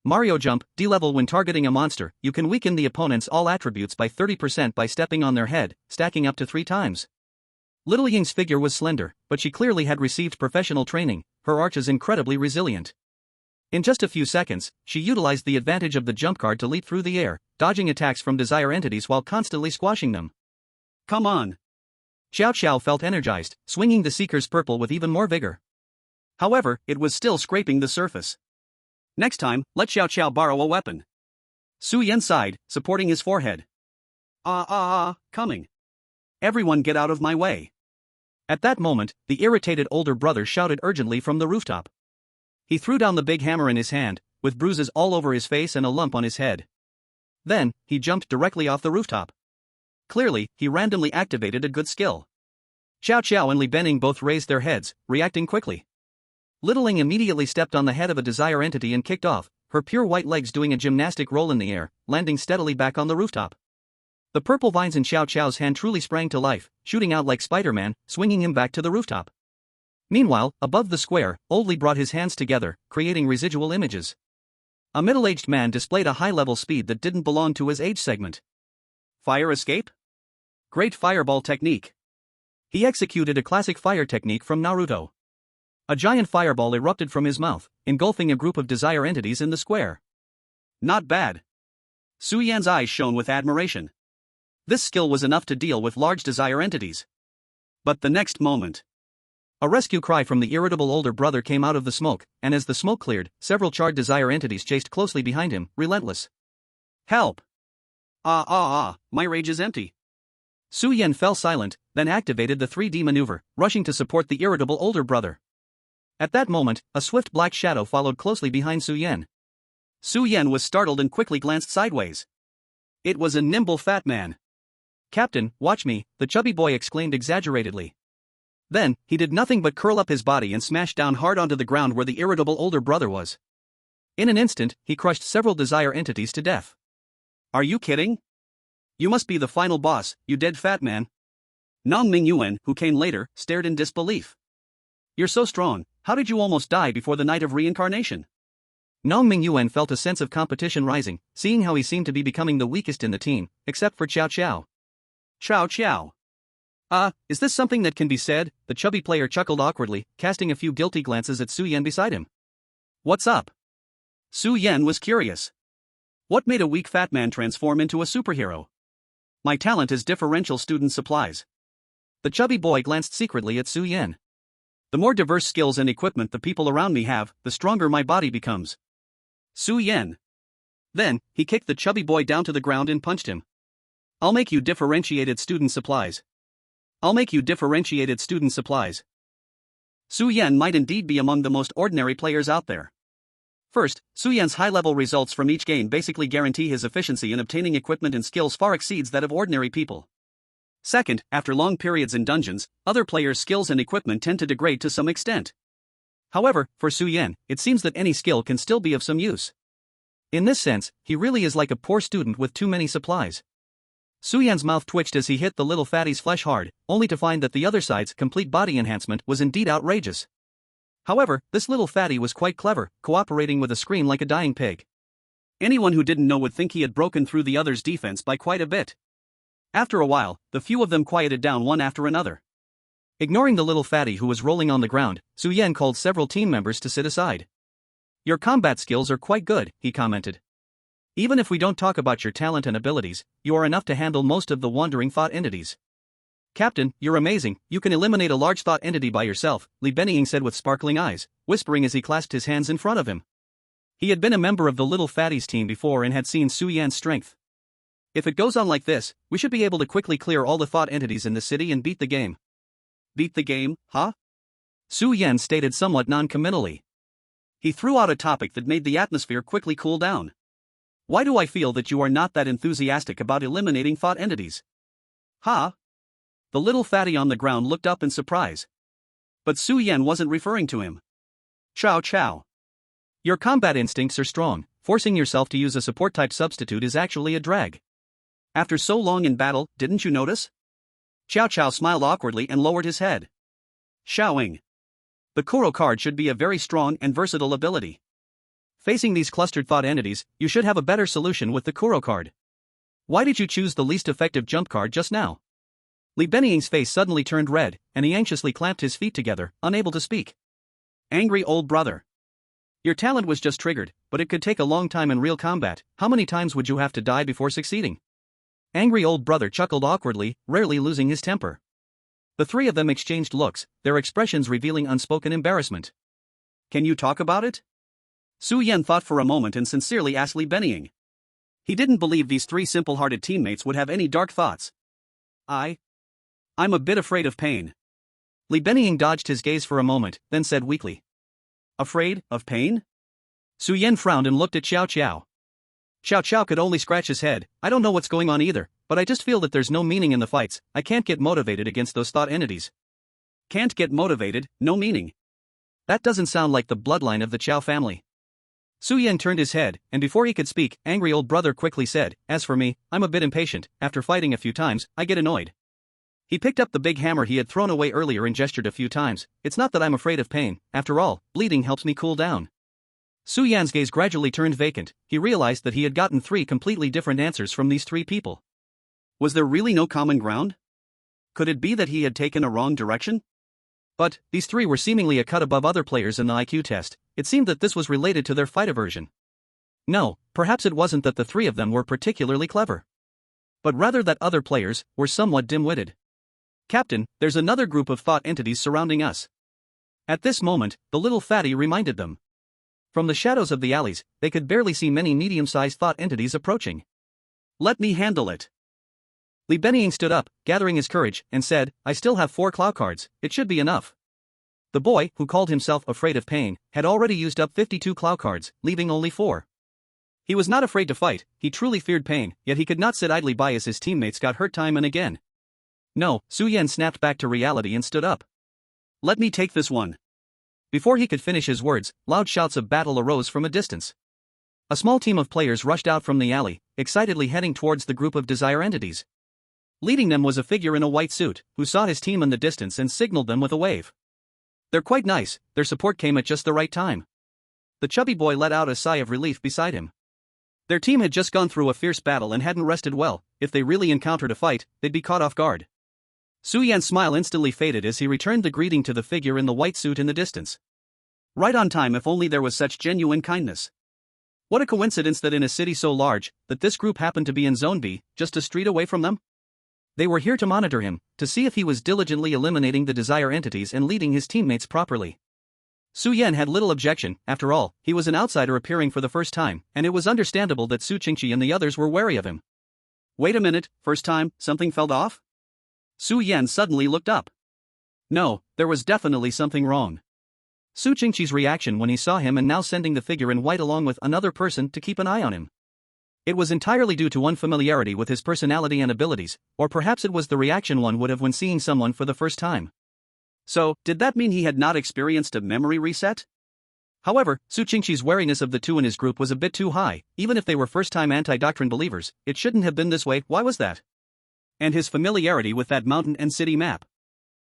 Speaker 2: Mario Jump, D-level. When targeting a monster, you can weaken the opponent's all attributes by 30% by stepping on their head, stacking up to 3 times. Little Ying's figure was slender, but she clearly had received professional training, her arch is incredibly resilient. In just a few seconds, she utilized the advantage of the jump card to leap through the air, dodging attacks from desire entities while constantly squashing them.
Speaker 1: Come on.
Speaker 2: Xiao Xiao felt energized, swinging the Seeker's purple with even more vigor.
Speaker 1: However, it was still scraping the surface. Next time, let Xiao Xiao borrow a weapon. Su Yan sighed, supporting his forehead. Coming. Everyone get out of my way.
Speaker 2: At that moment, the irritated older brother shouted urgently from the rooftop. He threw down the big hammer in his hand, with bruises all over his face and a lump on his head. Then, he jumped directly off the rooftop. Clearly, he randomly activated a good skill. Xiao Xiao and Li Benying both raised their heads, reacting quickly. Little Ying immediately stepped on the head of a desire entity and kicked off, her pure white legs doing a gymnastic roll in the air, landing steadily back on the rooftop. The purple vines in Xiao Qiao's hand truly sprang to life, shooting out like Spider-Man, swinging him back to the rooftop. Meanwhile, above the square, Old Li brought his hands together, creating residual images. A middle-aged man displayed a high-level speed that didn't belong to his age segment.
Speaker 1: Fire escape?
Speaker 2: Great fireball technique. He executed a classic fire technique from Naruto. A giant fireball erupted from his mouth, engulfing a group of desire entities in the square.
Speaker 1: Not bad. Su Yan's eyes shone with admiration. This skill was enough to deal with large desire entities. But the next moment,
Speaker 2: a rescue cry from the irritable older brother came out of the smoke, and as the smoke cleared, several charred desire entities chased closely behind him, relentless.
Speaker 1: Help! My rage is empty.
Speaker 2: Su Yan fell silent, then activated the 3D maneuver, rushing to support the irritable older brother. At that moment, a swift black shadow followed closely behind Su Yan.
Speaker 1: Su Yan was startled and quickly glanced sideways. It was a nimble fat man.
Speaker 2: "Captain, watch me," the chubby boy exclaimed exaggeratedly. Then, he did nothing but curl up his body and smash down hard onto the ground where the irritable older brother was. In an instant, he crushed several desire entities to death.
Speaker 1: Are you kidding? You must be the final boss, you dead fat man. Nong Mingyuan, who came later, stared in disbelief. You're so strong, how did you almost die before the night of reincarnation?
Speaker 2: Nong Mingyuan felt a sense of competition rising, seeing how he seemed to be becoming the weakest in the team, except for Xiao Qiao.
Speaker 1: Xiao Qiao.
Speaker 2: Is this something that can be said? The chubby player chuckled awkwardly, casting a few guilty glances at Su Yan beside him.
Speaker 1: What's up? Su Yan was curious. What made a weak fat man transform into a superhero? My talent is differential student supplies.
Speaker 2: The chubby boy glanced secretly at Su Yan.
Speaker 1: The more diverse skills and equipment the people around me have, the stronger my body becomes. Su Yan. Then, he kicked the chubby boy down to the ground and punched him. I'll make you differentiated student supplies. I'll make you differentiated student supplies. Su Yan might indeed be among the most ordinary players out there. First, Su Yan's high-level results from each game basically guarantee his efficiency in obtaining equipment and skills far exceeds that of ordinary people. Second, after long periods in dungeons, other players' skills and equipment tend to degrade to some extent.
Speaker 2: However, for Su Yan, it seems that any skill can still be of some use. In this sense, he really is like a poor student with too many supplies. Su Yan's mouth twitched as he hit the little fatty's flesh hard, only to find that the other side's complete body enhancement was indeed outrageous. However, this little fatty was quite clever, cooperating with a scream like a dying pig.
Speaker 1: Anyone who didn't know would think he had broken through the other's defense by quite a bit. After a while, the few of them quieted down one after another.
Speaker 2: Ignoring the little fatty who was rolling on the ground, Su Yan called several team members to sit aside. "Your combat skills are quite good," he commented. "Even if we don't talk about your talent and abilities, you are enough to handle most of the wandering thought entities." "Captain, you're amazing, you can eliminate a large thought entity by yourself," Li Benying said with sparkling eyes, whispering as he clasped his hands in front of him. He had been a member of the little fatty's team before and had seen Su Yan's strength. "If it goes on like this, we should be able to quickly clear all the thought entities in the city and beat the game."
Speaker 1: "Beat the game, huh?"
Speaker 2: Su Yan stated somewhat non-committally.
Speaker 1: He threw out a topic that made the atmosphere quickly cool down. "Why do I feel that you are not that enthusiastic about eliminating thought entities?" "Huh?" The little fatty on the ground looked up in surprise. But Su Yan wasn't referring to him. "Xiao Qiao.
Speaker 2: Your combat instincts are strong, forcing yourself to use a support-type substitute is actually a drag.
Speaker 1: After so long in battle, didn't you notice?" Xiao Qiao smiled awkwardly and lowered his head. "Xiaoing. The Kuro card should be a very strong and versatile ability.
Speaker 2: Facing these clustered thought entities, you should have a better solution with the Kuro card. Why did you choose the least effective jump card just now?" Li Benying's face suddenly turned red, and he anxiously clamped his feet together, unable to speak.
Speaker 1: "Angry old brother. Your talent was just triggered, but it could take a long time in real combat. How many times would you have to die before succeeding?"
Speaker 2: Angry old brother chuckled awkwardly, rarely losing his temper. The three of them exchanged looks, their expressions revealing unspoken embarrassment.
Speaker 1: "Can you talk about it?" Su Yan thought for a moment and sincerely asked Li Benying. He didn't believe these three simple-hearted teammates would have any dark thoughts. I'm a bit afraid of pain."
Speaker 2: Li Benying dodged his gaze for a moment, then said weakly.
Speaker 1: "Afraid of pain?"
Speaker 2: Su Yan frowned and looked at Xiao Qiao. Xiao Qiao could only scratch his head. "I don't know what's going on either, but I just feel that there's no meaning in the fights. I can't get motivated against those thought entities."
Speaker 1: "Can't get motivated, no meaning."
Speaker 2: That doesn't sound like the bloodline of the Qiao family. Su Yan turned his head, and before he could speak, angry old brother quickly said, "As for me, I'm a bit impatient. After fighting a few times, I get annoyed." He picked up the big hammer he had thrown away earlier and gestured a few times. "It's not that I'm afraid of pain, after all, bleeding helps me cool down." Su Yan's gaze gradually turned vacant. He realized that he had gotten 3 completely different answers from these 3 people.
Speaker 1: Was there really no common ground? Could it be that he had taken a wrong direction?
Speaker 2: But these 3 were seemingly a cut above other players in the IQ test. It seemed that this was related to their fight aversion. No, perhaps it wasn't that the 3 of them were particularly clever, but rather that other players were somewhat dim-witted. "Captain, there's another group of thought entities surrounding us." At this moment, the little fatty reminded them. From the shadows of the alleys, they could barely see many medium-sized thought entities approaching.
Speaker 1: "Let me handle it."
Speaker 2: Li Benying stood up, gathering his courage, and said, "I still have 4 claw cards, it should be enough." The boy, who called himself afraid of pain, had already used up 52 claw cards, leaving only 4. He was not afraid to fight, he truly feared pain, yet he could not sit idly by as his teammates got hurt time and again. No, Su Yan snapped back to reality and stood up.
Speaker 1: "Let me take this one."
Speaker 2: Before he could finish his words, loud shouts of battle arose from a distance. A small team of players rushed out from the alley, excitedly heading towards the group of desire entities. Leading them was a figure in a white suit, who saw his team in the distance and signaled them with a wave. "They're quite nice, their support came at just the right time." The chubby boy let out a sigh of relief beside him. Their team had just gone through a fierce battle and hadn't rested well. If they really encountered a fight, they'd be caught off guard. Su Yan's smile instantly faded as he returned the greeting to the figure in the white suit in the distance.
Speaker 1: Right on time. If only there was such genuine kindness. What a coincidence that in a city so large, that this group happened to be in Zone B, just a street away from them?
Speaker 2: They were here to monitor him, to see if he was diligently eliminating the desire entities and leading his teammates properly. Su Yan had little objection. After all, he was an outsider appearing for the first time, and it was understandable that Su Qingqi and the others were wary of him.
Speaker 1: "Wait a minute, first time, something fell off?" Su Yan suddenly looked up. No, there was definitely something wrong. Su Qingqi's reaction when he saw him and now sending the figure in white along with another person to keep an eye on him. It was entirely due to unfamiliarity with his personality and abilities, or perhaps it was the reaction one would have when seeing someone for the first time. So, did that mean he had not experienced a memory reset?
Speaker 2: However, Su Qingqi's wariness of the 2 in his group was a bit too high. Even if they were first-time anti-doctrine believers, it shouldn't have been this way. Why was that?
Speaker 1: And his familiarity with that mountain and city map.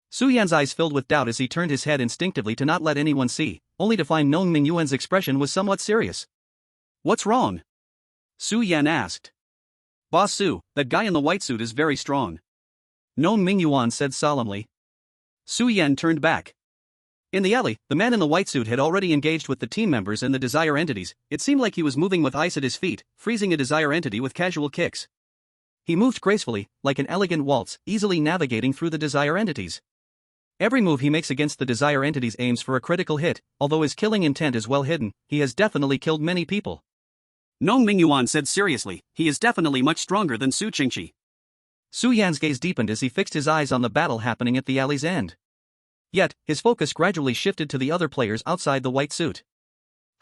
Speaker 2: Su Yan's eyes filled with doubt as he turned his head instinctively to not let anyone see, only to find Nong Mingyuan's expression was somewhat serious.
Speaker 1: "What's wrong?" Su Yan asked. "Boss Su, that guy in the white suit is very strong,"
Speaker 2: Nong Mingyuan said solemnly.
Speaker 1: Su Yan turned back.
Speaker 2: In the alley, the man in the white suit had already engaged with the team members and the desire entities. It seemed like he was moving with ice at his feet, freezing a desire entity with casual kicks. He moved gracefully, like an elegant waltz, easily navigating through the desire entities. Every move he makes against the desire entities aims for a critical hit. Although his killing intent is well hidden, he has definitely killed many people.
Speaker 1: Nong Mingyuan said seriously, "He is definitely much stronger than Su Qingqi."
Speaker 2: Su Yan's gaze deepened as he fixed his eyes on the battle happening at the alley's end. Yet, his focus gradually shifted to the other players outside the white suit.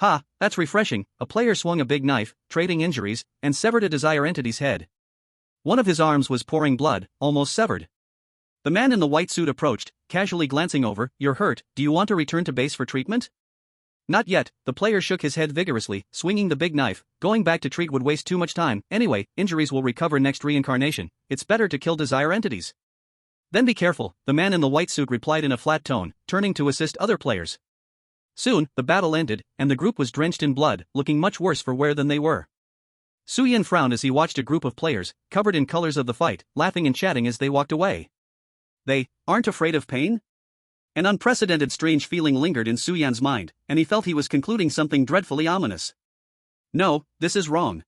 Speaker 2: "Ha, that's refreshing." A player swung a big knife, trading injuries, and severed a desire entity's head. One of his arms was pouring blood, almost severed. The man in the white suit approached, casually glancing over. "You're hurt, do you want to return to base for treatment?" "Not yet." The player shook his head vigorously, swinging the big knife. "Going back to treat would waste too much time. Anyway, injuries will recover next reincarnation. It's better to kill desire entities." "Then be careful," the man in the white suit replied in a flat tone, turning to assist other players. Soon, the battle ended, and the group was drenched in blood, looking much worse for wear than they were. Su Yan frowned as he watched a group of players, covered in colors of the fight, laughing and chatting as they walked away.
Speaker 1: They aren't afraid of pain? An unprecedented strange feeling lingered in Su Yan's mind, and he felt he was concluding something dreadfully ominous. "No, this is wrong,"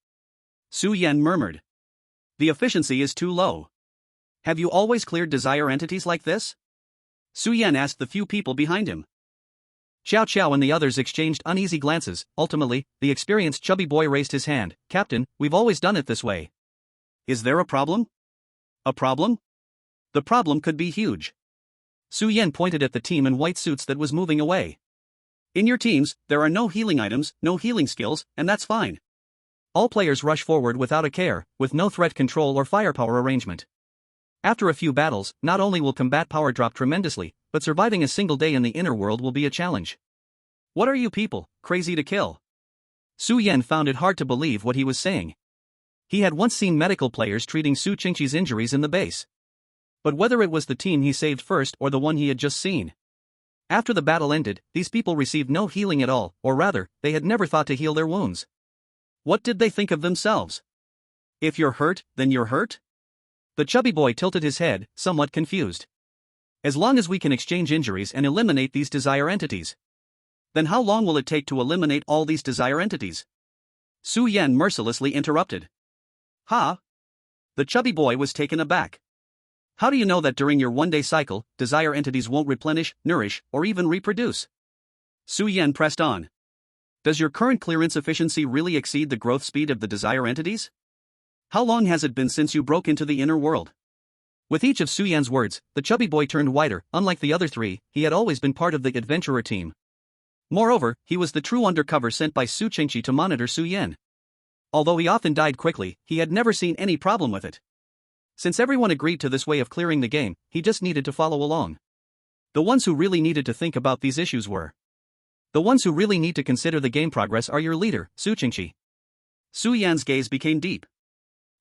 Speaker 1: Su Yan murmured. "The efficiency is too low." "Have you always cleared desire entities like this?" Su Yan asked the few people behind him.
Speaker 2: Xiao Xiao and the others exchanged uneasy glances. Ultimately, the experienced chubby boy raised his hand. "Captain, we've always done it this way."
Speaker 1: "Is there a problem?" "A problem? The problem could be huge."
Speaker 2: Su Yan pointed at the team in white suits that was moving away.
Speaker 1: "In your teams, there are no healing items, no healing skills, and that's fine."
Speaker 2: All players rush forward without a care, with no threat control or firepower arrangement. After a few battles, not only will combat power drop tremendously, but surviving a single day in the inner world will be a challenge.
Speaker 1: "What are you people, crazy to kill?"
Speaker 2: Su Yan found it hard to believe what he was saying. He had once seen medical players treating Su Qingqi's injuries in the base. But whether it was the team he saved first or the one he had just seen. After the battle ended, these people received no healing at all, or rather, they had never thought to heal their wounds. What did they think of themselves? If you're hurt, then you're hurt? The chubby boy tilted his head, somewhat confused. As long as we can exchange injuries and eliminate these desire entities. Then how long will it take to eliminate all these desire entities? Su Yan mercilessly interrupted. Ha! The chubby boy was taken aback. How do you know that during your one-day cycle, desire entities won't replenish, nourish, or even reproduce? Su Yan pressed on. Does your current clearance efficiency really exceed the growth speed of the desire entities? How long has it been since you broke into the inner world? With each of Su Yan's words, the chubby boy turned whiter. Unlike the other three, he had always been part of the adventurer team. Moreover, he was the true undercover sent by Su Qingqi to monitor Su Yan. Although he often died quickly, he had never seen any problem with it. Since everyone agreed to this way of clearing the game, he just needed to follow along. The ones who really needed to think about these issues were. The ones who really need to consider the game progress are your leader, Su Qingqi. Su Yan's gaze became deep.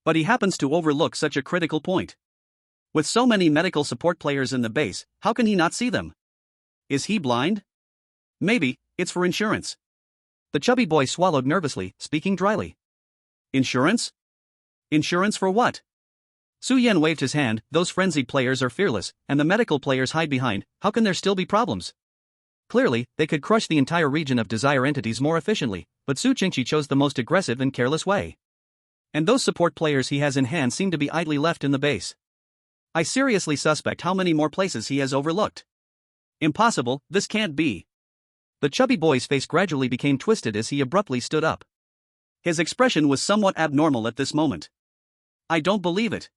Speaker 2: But he happens to overlook such a critical point. With so many medical support players in the base, how can he not see them? Is he blind? Maybe, it's for insurance. The chubby boy swallowed nervously, speaking dryly. Insurance? Insurance for what? Su Yan waved his hand. Those frenzied players are fearless, and the medical players hide behind. How can there still be problems? Clearly, they could crush the entire region of desire entities more efficiently, but Su Qingqi chose the most aggressive and careless way. And those support players he has in hand seem to be idly left in the base. I seriously suspect how many more places he has overlooked. Impossible, this can't be. The chubby boy's face gradually became twisted as he abruptly stood up. His expression was somewhat abnormal at this moment. I don't believe it.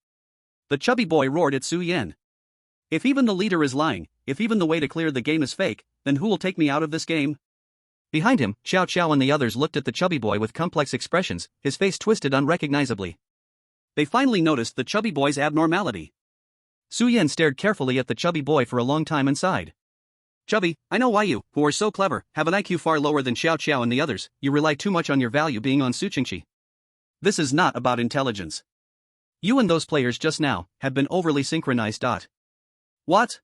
Speaker 2: The chubby boy roared at Su Yan. If even the leader is lying, if even the way to clear the game is fake, then who will take me out of this game? Behind him, Xiao Xiao and the others looked at the chubby boy with complex expressions, his face twisted unrecognizably. They finally noticed the chubby boy's abnormality. Su Yan stared carefully at the chubby boy for a long time and sighed. Chubby, I know why you, who are so clever, have an IQ far lower than Xiao Xiao and the others. You rely too much on your value being on Su Qingqi. This is not about intelligence. You and those players just now have been overly synchronized. What?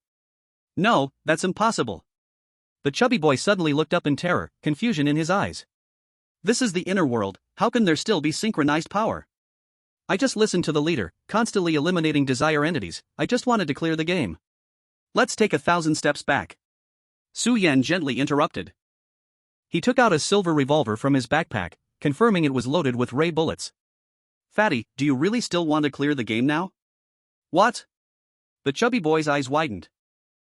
Speaker 2: No, that's impossible. The chubby boy suddenly looked up in terror, confusion in his eyes. This is the inner world, how can there still be synchronized power? I just listened to the leader, constantly eliminating desire entities. I just wanted to clear the game. Let's take 1,000 steps back. Su Yan gently interrupted. He took out a silver revolver from his backpack, confirming it was loaded with ray bullets. Fatty, do you really still want to clear the game now? What? The chubby boy's eyes widened.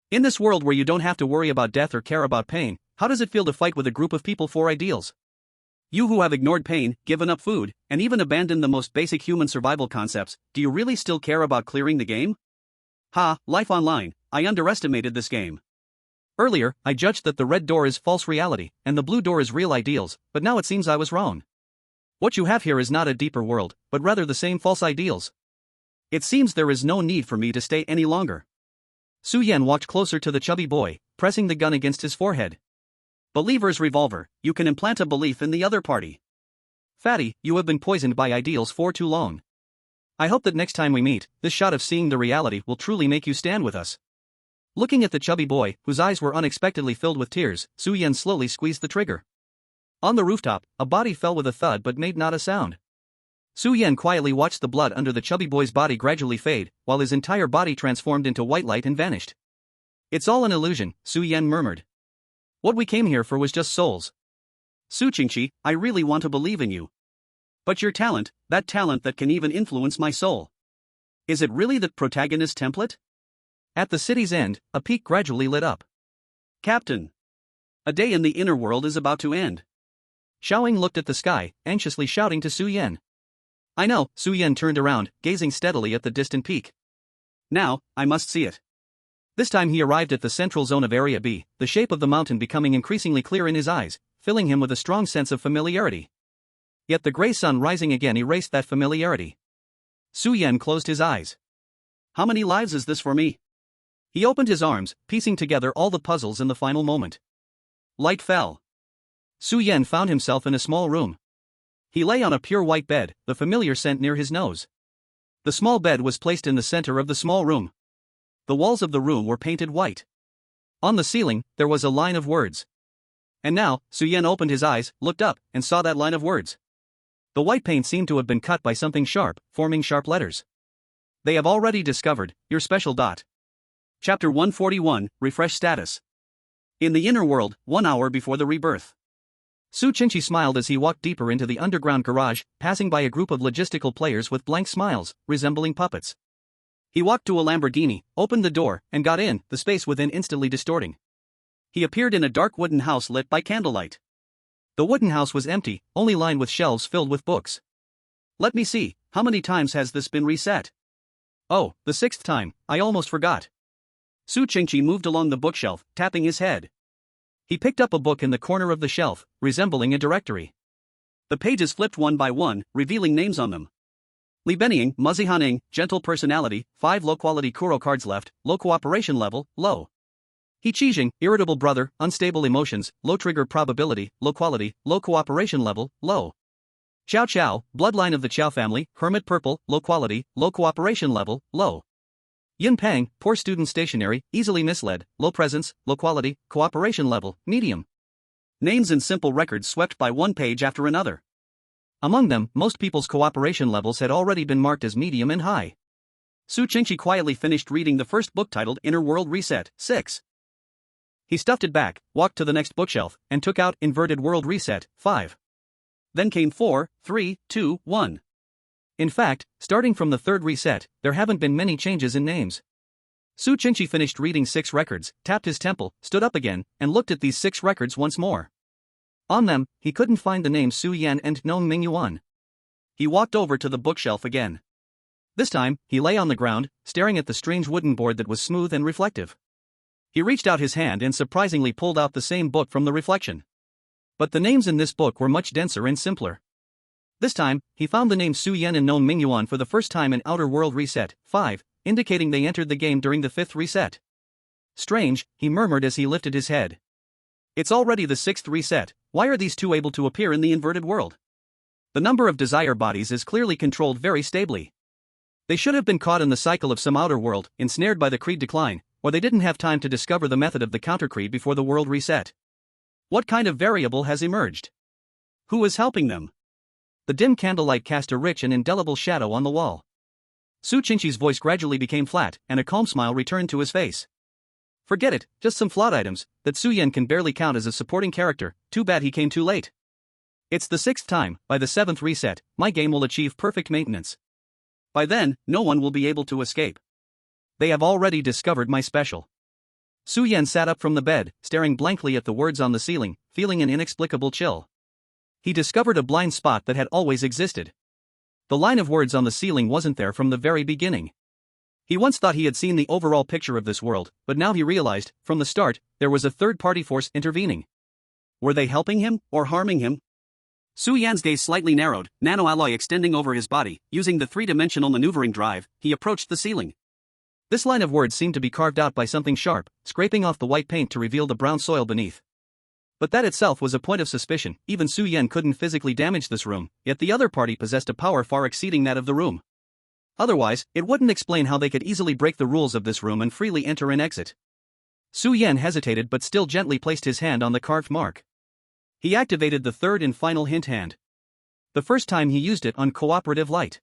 Speaker 2: In this world where you don't have to worry about death or care about pain, how does it feel to fight with a group of people for ideals? You who have ignored pain, given up food, and even abandoned the most basic human survival concepts, do you really still care about clearing the game? Ha, life online, I underestimated this game. Earlier, I judged that the red door is false reality, and the blue door is real ideals, but now it seems I was wrong. What you have here is not a deeper world, but rather the same false ideals. It seems there is no need for me to stay any longer. Su Yan walked closer to the chubby boy, pressing the gun against his forehead. Believer's revolver, you can implant a belief in the other party. Fatty, you have been poisoned by ideals for too long. I hope that next time we meet, this shot of seeing the reality will truly make you stand with us. Looking at the chubby boy, whose eyes were unexpectedly filled with tears, Su Yan slowly squeezed the trigger. On the rooftop, a body fell with a thud but made not a sound. Su Yan quietly watched the blood under the chubby boy's body gradually fade, while his entire body transformed into white light and vanished. It's all an illusion, Su Yan murmured. What we came here for was just souls. Su Qingqi, I really want to believe in you. But your talent, that talent that can even influence my soul. Is it really the protagonist template? At the city's end, a peak gradually lit up. Captain! A day in the inner world is about to end. Xiaoying looked at the sky, anxiously shouting to Su Yan. I know, Su Yan turned around, gazing steadily at the distant peak. Now, I must see it. This time he arrived at the central zone of Area B, the shape of the mountain becoming increasingly clear in his eyes, filling him with a strong sense of familiarity. Yet the gray sun rising again erased that familiarity. Su Yan closed his eyes. How many lives is this for me? He opened his arms, piecing together all the puzzles in the final moment. Light fell. Su Yan found himself in a small room. He lay on a pure white bed, the familiar scent near his nose. The small bed was placed in the center of the small room. The walls of the room were painted white. On the ceiling, there was a line of words. And now, Su Yan opened his eyes, looked up, and saw that line of words. The white paint seemed to have been cut by something sharp, forming sharp letters. They have already discovered your special dot. Chapter 141, Refresh Status. In the inner world, 1 hour before the rebirth. Su Qingqi smiled as he walked deeper into the underground garage, passing by a group of logistical players with blank smiles, resembling puppets. He walked to a Lamborghini, opened the door, and got in, the space within instantly distorting. He appeared in a dark wooden house lit by candlelight. The wooden house was empty, only lined with shelves filled with books. Let me see, how many times has this been reset? Oh, the 6th time, I almost forgot. Su Qingqi moved along the bookshelf, tapping his head. He picked up a book in the corner of the shelf, resembling a directory. The pages flipped one by one, revealing names on them. Li Benying, Muzihaning, gentle personality, 5 low-quality Kuro cards left, low cooperation level, low. He Qijing, irritable brother, unstable emotions, low trigger probability, low quality, low cooperation level, low. Xiao Xiao, bloodline of the Qiao family, hermit purple, low quality, low cooperation level, low. Yin Pang, poor student stationary, easily misled, low presence, low quality, cooperation level, medium. Names in simple records swept by one page after another. Among them, most people's cooperation levels had already been marked as medium and high. Su Qingqi quietly finished reading the first book titled Inner World Reset, 6. He stuffed it back, walked to the next bookshelf, and took out Inverted World Reset, 5. Then came 4, 3, 2, 1. In fact, starting from the 3rd reset, there haven't been many changes in names. Su Qingqi finished reading 6 records, tapped his temple, stood up again, and looked at these 6 records once more. On them, he couldn't find the names Su Yan and Nong Mingyuan. He walked over to the bookshelf again. This time, he lay on the ground, staring at the strange wooden board that was smooth and reflective. He reached out his hand and surprisingly pulled out the same book from the reflection. But the names in this book were much denser and simpler. This time, he found the name Su Yan and Nong Mingyuan for the first time in Outer World Reset, 5, indicating they entered the game during the 5th reset. Strange, he murmured as he lifted his head. It's already the 6th reset, why are these two able to appear in the inverted world? The number of desire bodies is clearly controlled very stably. They should have been caught in the cycle of some outer world, ensnared by the creed decline, or they didn't have time to discover the method of the counter-creed before the world reset. What kind of variable has emerged? Who is helping them? The dim candlelight cast a rich and indelible shadow on the wall. Su Qingqi's voice gradually became flat, and a calm smile returned to his face. Forget it, just some flawed items, that Su Yan can barely count as a supporting character, too bad he came too late. It's the 6th time, by the 7th reset, my game will achieve perfect maintenance. By then, no one will be able to escape. They have already discovered my special. Su Yan sat up from the bed, staring blankly at the words on the ceiling, feeling an inexplicable chill. He discovered a blind spot that had always existed. The line of words on the ceiling wasn't there from the very beginning. He once thought he had seen the overall picture of this world, but now he realized, from the start, there was a third-party force intervening. Were they helping him, or harming him? Su Yan's gaze slightly narrowed, nanoalloy extending over his body. Using the 3-dimensional maneuvering drive, he approached the ceiling. This line of words seemed to be carved out by something sharp, scraping off the white paint to reveal the brown soil beneath. But that itself was a point of suspicion. Even Su Yan couldn't physically damage this room, yet the other party possessed a power far exceeding that of the room. Otherwise, it wouldn't explain how they could easily break the rules of this room and freely enter and exit. Su Yan hesitated but still gently placed his hand on the carved mark. He activated the 3rd and final hint hand. The first time he used it on cooperative light.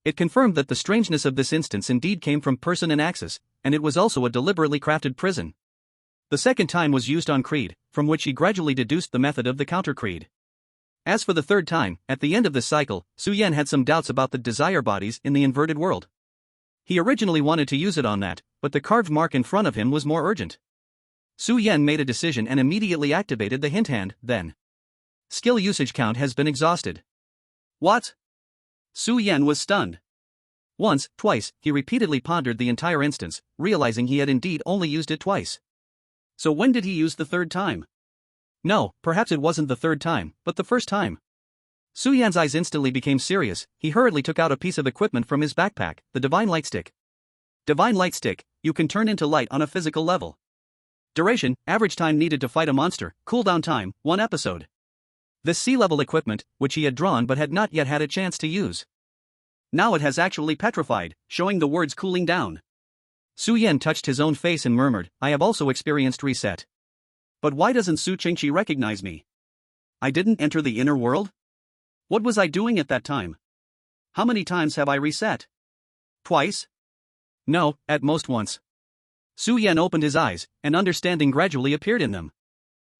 Speaker 2: It confirmed that the strangeness of this instance indeed came from person and axis, and it was also a deliberately crafted prison. The second time was used on creed, from which he gradually deduced the method of the counter-creed. As for the 3rd time, at the end of this cycle, Su Yan had some doubts about the desire bodies in the inverted world. He originally wanted to use it on that, but the carved mark in front of him was more urgent. Su Yan made a decision and immediately activated the hint hand, then. Skill usage count has been exhausted. What? Su Yan was stunned. Once, twice, he repeatedly pondered the entire instance, realizing he had indeed only used it twice. So when did he use the 3rd time? No, perhaps it wasn't the 3rd time, but the first time. Su Yan's eyes instantly became serious. He hurriedly took out a piece of equipment from his backpack, the Divine Light Stick. Divine Light Stick, you can turn into light on a physical level. Duration, average time needed to fight a monster, cooldown time, 1 episode. This sea-level equipment, which he had drawn but had not yet had a chance to use.
Speaker 1: Now it has actually petrified, showing the words cooling down.
Speaker 2: Su Yan touched his own face and murmured, I have also experienced reset.
Speaker 1: But why doesn't Su Qingqi recognize me? I didn't enter the inner world? What was I doing at that time? How many times have I reset? Twice?
Speaker 2: No, at most once. Su Yan opened his eyes, and understanding gradually appeared in them.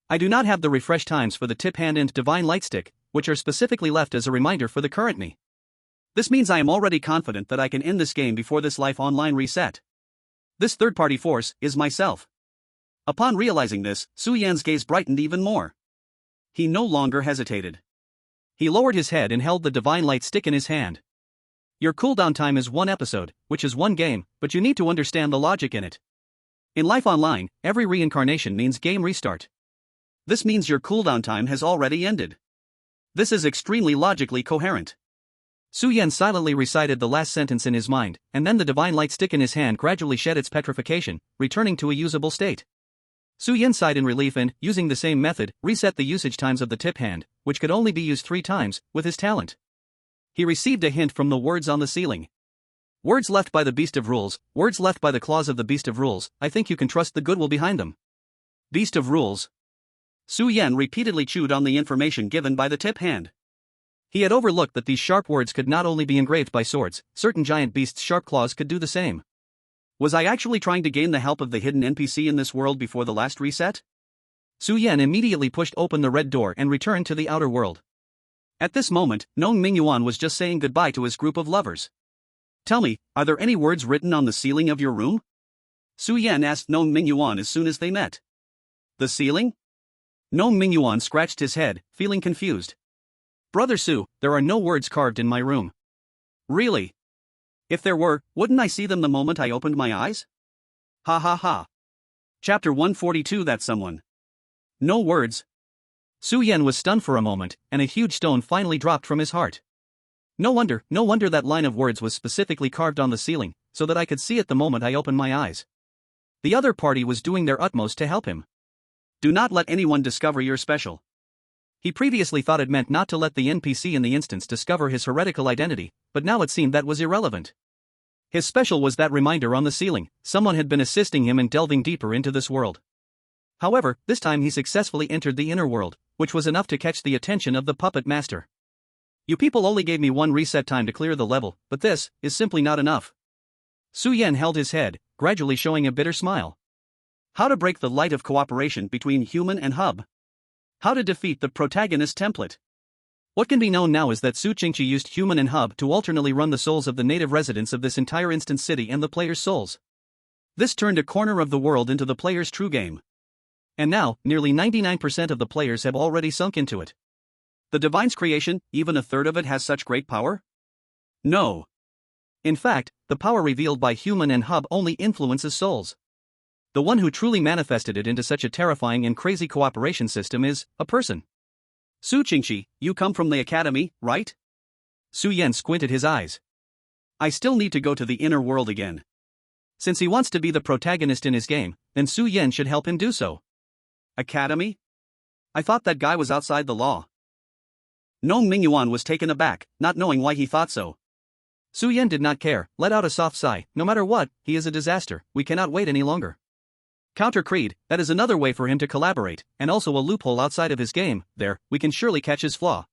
Speaker 2: I do not have the refresh times for the tip hand and divine light stick, which are specifically left as a reminder for the current me.
Speaker 1: This means I am already confident that I can end this game before this life online reset. This third-party force is myself. Upon realizing this, Su Yan's gaze brightened even more. He no longer hesitated.
Speaker 2: He lowered his head and held the divine light stick in his hand. Your cooldown time is 1 episode, which is 1 game, but you need to understand the logic in it. In life online, every reincarnation means game restart.
Speaker 1: This means your cooldown time has already ended. This is extremely logically coherent.
Speaker 2: Su Yan silently recited the last sentence in his mind, and then the divine light stick in his hand gradually shed its petrification, returning to a usable state. Su Yan sighed in relief and, using the same method, reset the usage times of the tip hand, which could only be used 3 times, with his talent. He received a hint from the words on the ceiling. Words left by the Beast of Rules, words left by the claws of the Beast of Rules, I think you can trust the goodwill behind them.
Speaker 1: Beast of Rules. Su Yan repeatedly chewed on the information given by the tip hand.
Speaker 2: He had overlooked that these sharp words could not only be engraved by swords, certain giant beasts' sharp claws could do the same.
Speaker 1: Was I actually trying to gain the help of the hidden NPC in this world before the last reset?
Speaker 2: Su Yan immediately pushed open the red door and returned to the outer world.
Speaker 1: At this moment, Nong Mingyuan was just saying goodbye to his group of lovers. Tell me, are there any words written on the ceiling of your room? Su Yan asked Nong Mingyuan as soon as they met. The ceiling? Nong Mingyuan scratched his head, feeling confused.
Speaker 2: Brother Su, there are no words carved in my room.
Speaker 1: Really? If there were, wouldn't I see them the moment I opened my eyes? Ha ha ha. Chapter 142. That's someone. No words.
Speaker 2: Su Yan was stunned for a moment, and a huge stone finally dropped from his heart. No wonder that line of words was specifically carved on the ceiling, so that I could see it the moment I opened my eyes. The other party was doing their utmost to help him.
Speaker 1: Do not let anyone discover your special.
Speaker 2: He previously thought it meant not to let the NPC in the instance discover his heretical identity, but now it seemed that was irrelevant. His special was that reminder on the ceiling, someone had been assisting him in delving deeper into this world. However, this time he successfully entered the inner world, which was enough to catch the attention of the puppet master. You people only gave me 1 reset time to clear the level, but this is simply not enough. Su Yan held his head, gradually showing a bitter smile.
Speaker 1: How to break the light of cooperation between human and hub. How to defeat the protagonist template.
Speaker 2: What can be known now is that Su Qingqi used human and hub to alternately run the souls of the native residents of this entire instance city and the player's souls.
Speaker 1: This turned a corner of the world into the player's true game.
Speaker 2: And now, nearly 99% of the players have already sunk into it.
Speaker 1: The Divine's creation, even a third of it has such great power? No.
Speaker 2: In fact, the power revealed by human and hub only influences souls. The one who truly manifested it into such a terrifying and crazy cooperation system is a person.
Speaker 1: Su Qingqi, you come from the academy, right?
Speaker 2: Su Yan squinted his eyes.
Speaker 1: I still need to go to the inner world again.
Speaker 2: Since he wants to be the protagonist in his game, then Su Yan should help him do so.
Speaker 1: Academy? I thought that guy was outside the law. Nong Mingyuan was taken aback, not knowing why he thought so.
Speaker 2: Su Yan did not care, let out a soft sigh. No matter what, he is a disaster, we cannot wait any longer. Counter Creed, that is another way for him to collaborate, and also a loophole outside of his game. There, we can surely catch his flaw.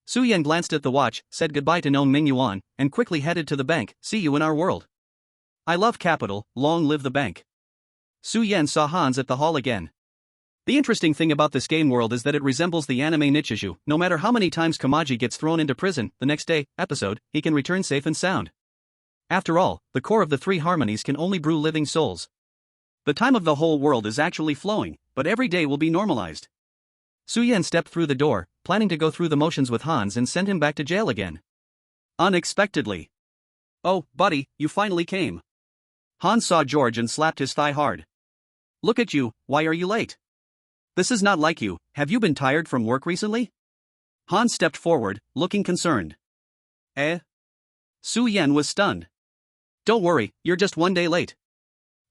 Speaker 2: Su Yan glanced at the watch, said goodbye to Nong Mingyuan, and quickly headed to the bank. See you in our world.
Speaker 1: I love capital, long live the bank.
Speaker 2: Su Yan saw Hans at the hall again. The interesting thing about this game world is that it resembles the anime Nichiju. No matter how many times Kamaji gets thrown into prison, the next day, episode, he can return safe and sound. After all, the core of the 3 harmonies can only brew living souls.
Speaker 1: The time of the whole world is actually flowing, but every day will be normalized.
Speaker 2: Su Yan stepped through the door, planning to go through the motions with Hans and send him back to jail again.
Speaker 1: Unexpectedly. Oh, buddy, you finally came. Hans saw George and slapped his thigh hard. Look at you, why are you late? This is not like you, have you been tired from work recently? Hans stepped forward, looking concerned. Eh? Su Yan was stunned.
Speaker 2: Don't worry, you're just 1 day late.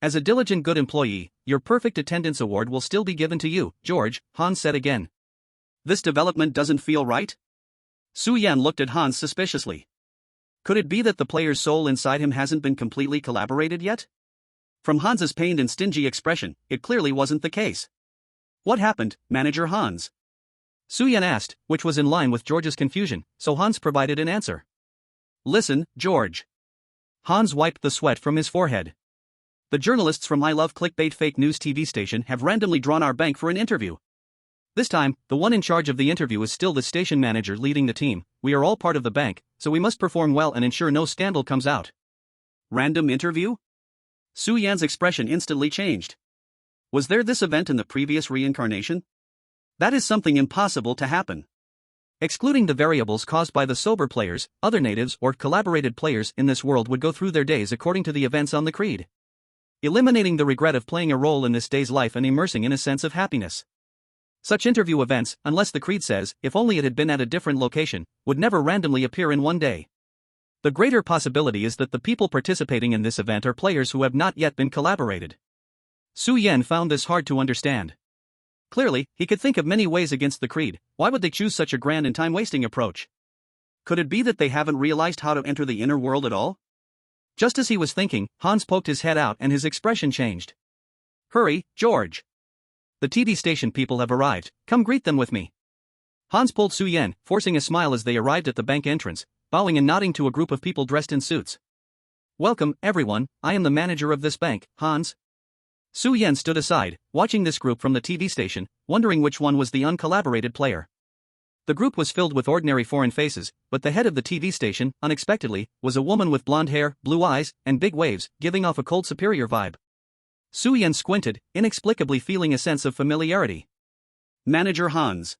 Speaker 2: As a diligent good employee, your perfect attendance award will still be given to you, George, Hans said again. This development doesn't feel right? Su Yan looked at Hans suspiciously. Could it be that the player's soul inside him hasn't been completely collaborated yet? From Hans's pained and stingy expression, it clearly wasn't the case. What happened, Manager Hans? Su Yan asked, which was in line with George's confusion, so Hans provided an answer. Listen, George. Hans wiped the sweat from his forehead. The journalists from I Love Clickbait fake news TV station have randomly drawn our bank for an interview. This time, the one in charge of the interview is still the station manager leading the team. We are all part of the bank, so we must perform well and ensure no scandal comes out. Random interview? Su Yan's expression instantly changed. Was there this event in the previous reincarnation? That is something impossible to happen. Excluding the variables caused by the sober players, other natives or collaborated players in this world would go through their days according to the events on the creed, eliminating the regret of playing a role in this day's life and immersing in a sense of happiness. Such interview events, unless the creed says, if only it had been at a different location, would never randomly appear in one day. The greater possibility is that the people participating in this event are players who have not yet been collaborated. Su Yan found this hard to understand. Clearly, he could think of many ways against the creed. Why would they choose such a grand and time-wasting approach? Could it be that they haven't realized how to enter the inner world at all? Just as he was thinking, Hans poked his head out and his expression changed. Hurry, George. The TV station people have arrived, come greet them with me. Hans pulled Su Yan, forcing a smile as they arrived at the bank entrance, bowing and nodding to a group of people dressed in suits. Welcome, everyone, I am the manager of this bank, Hans. Su Yan stood aside, watching this group from the TV station, wondering which one was the uncollaborated player. The group was filled with ordinary foreign faces, but the head of the TV station, unexpectedly, was a woman with blonde hair, blue eyes, and big waves, giving off a cold superior vibe. Su Yan squinted, inexplicably feeling a sense of familiarity. Manager Hans.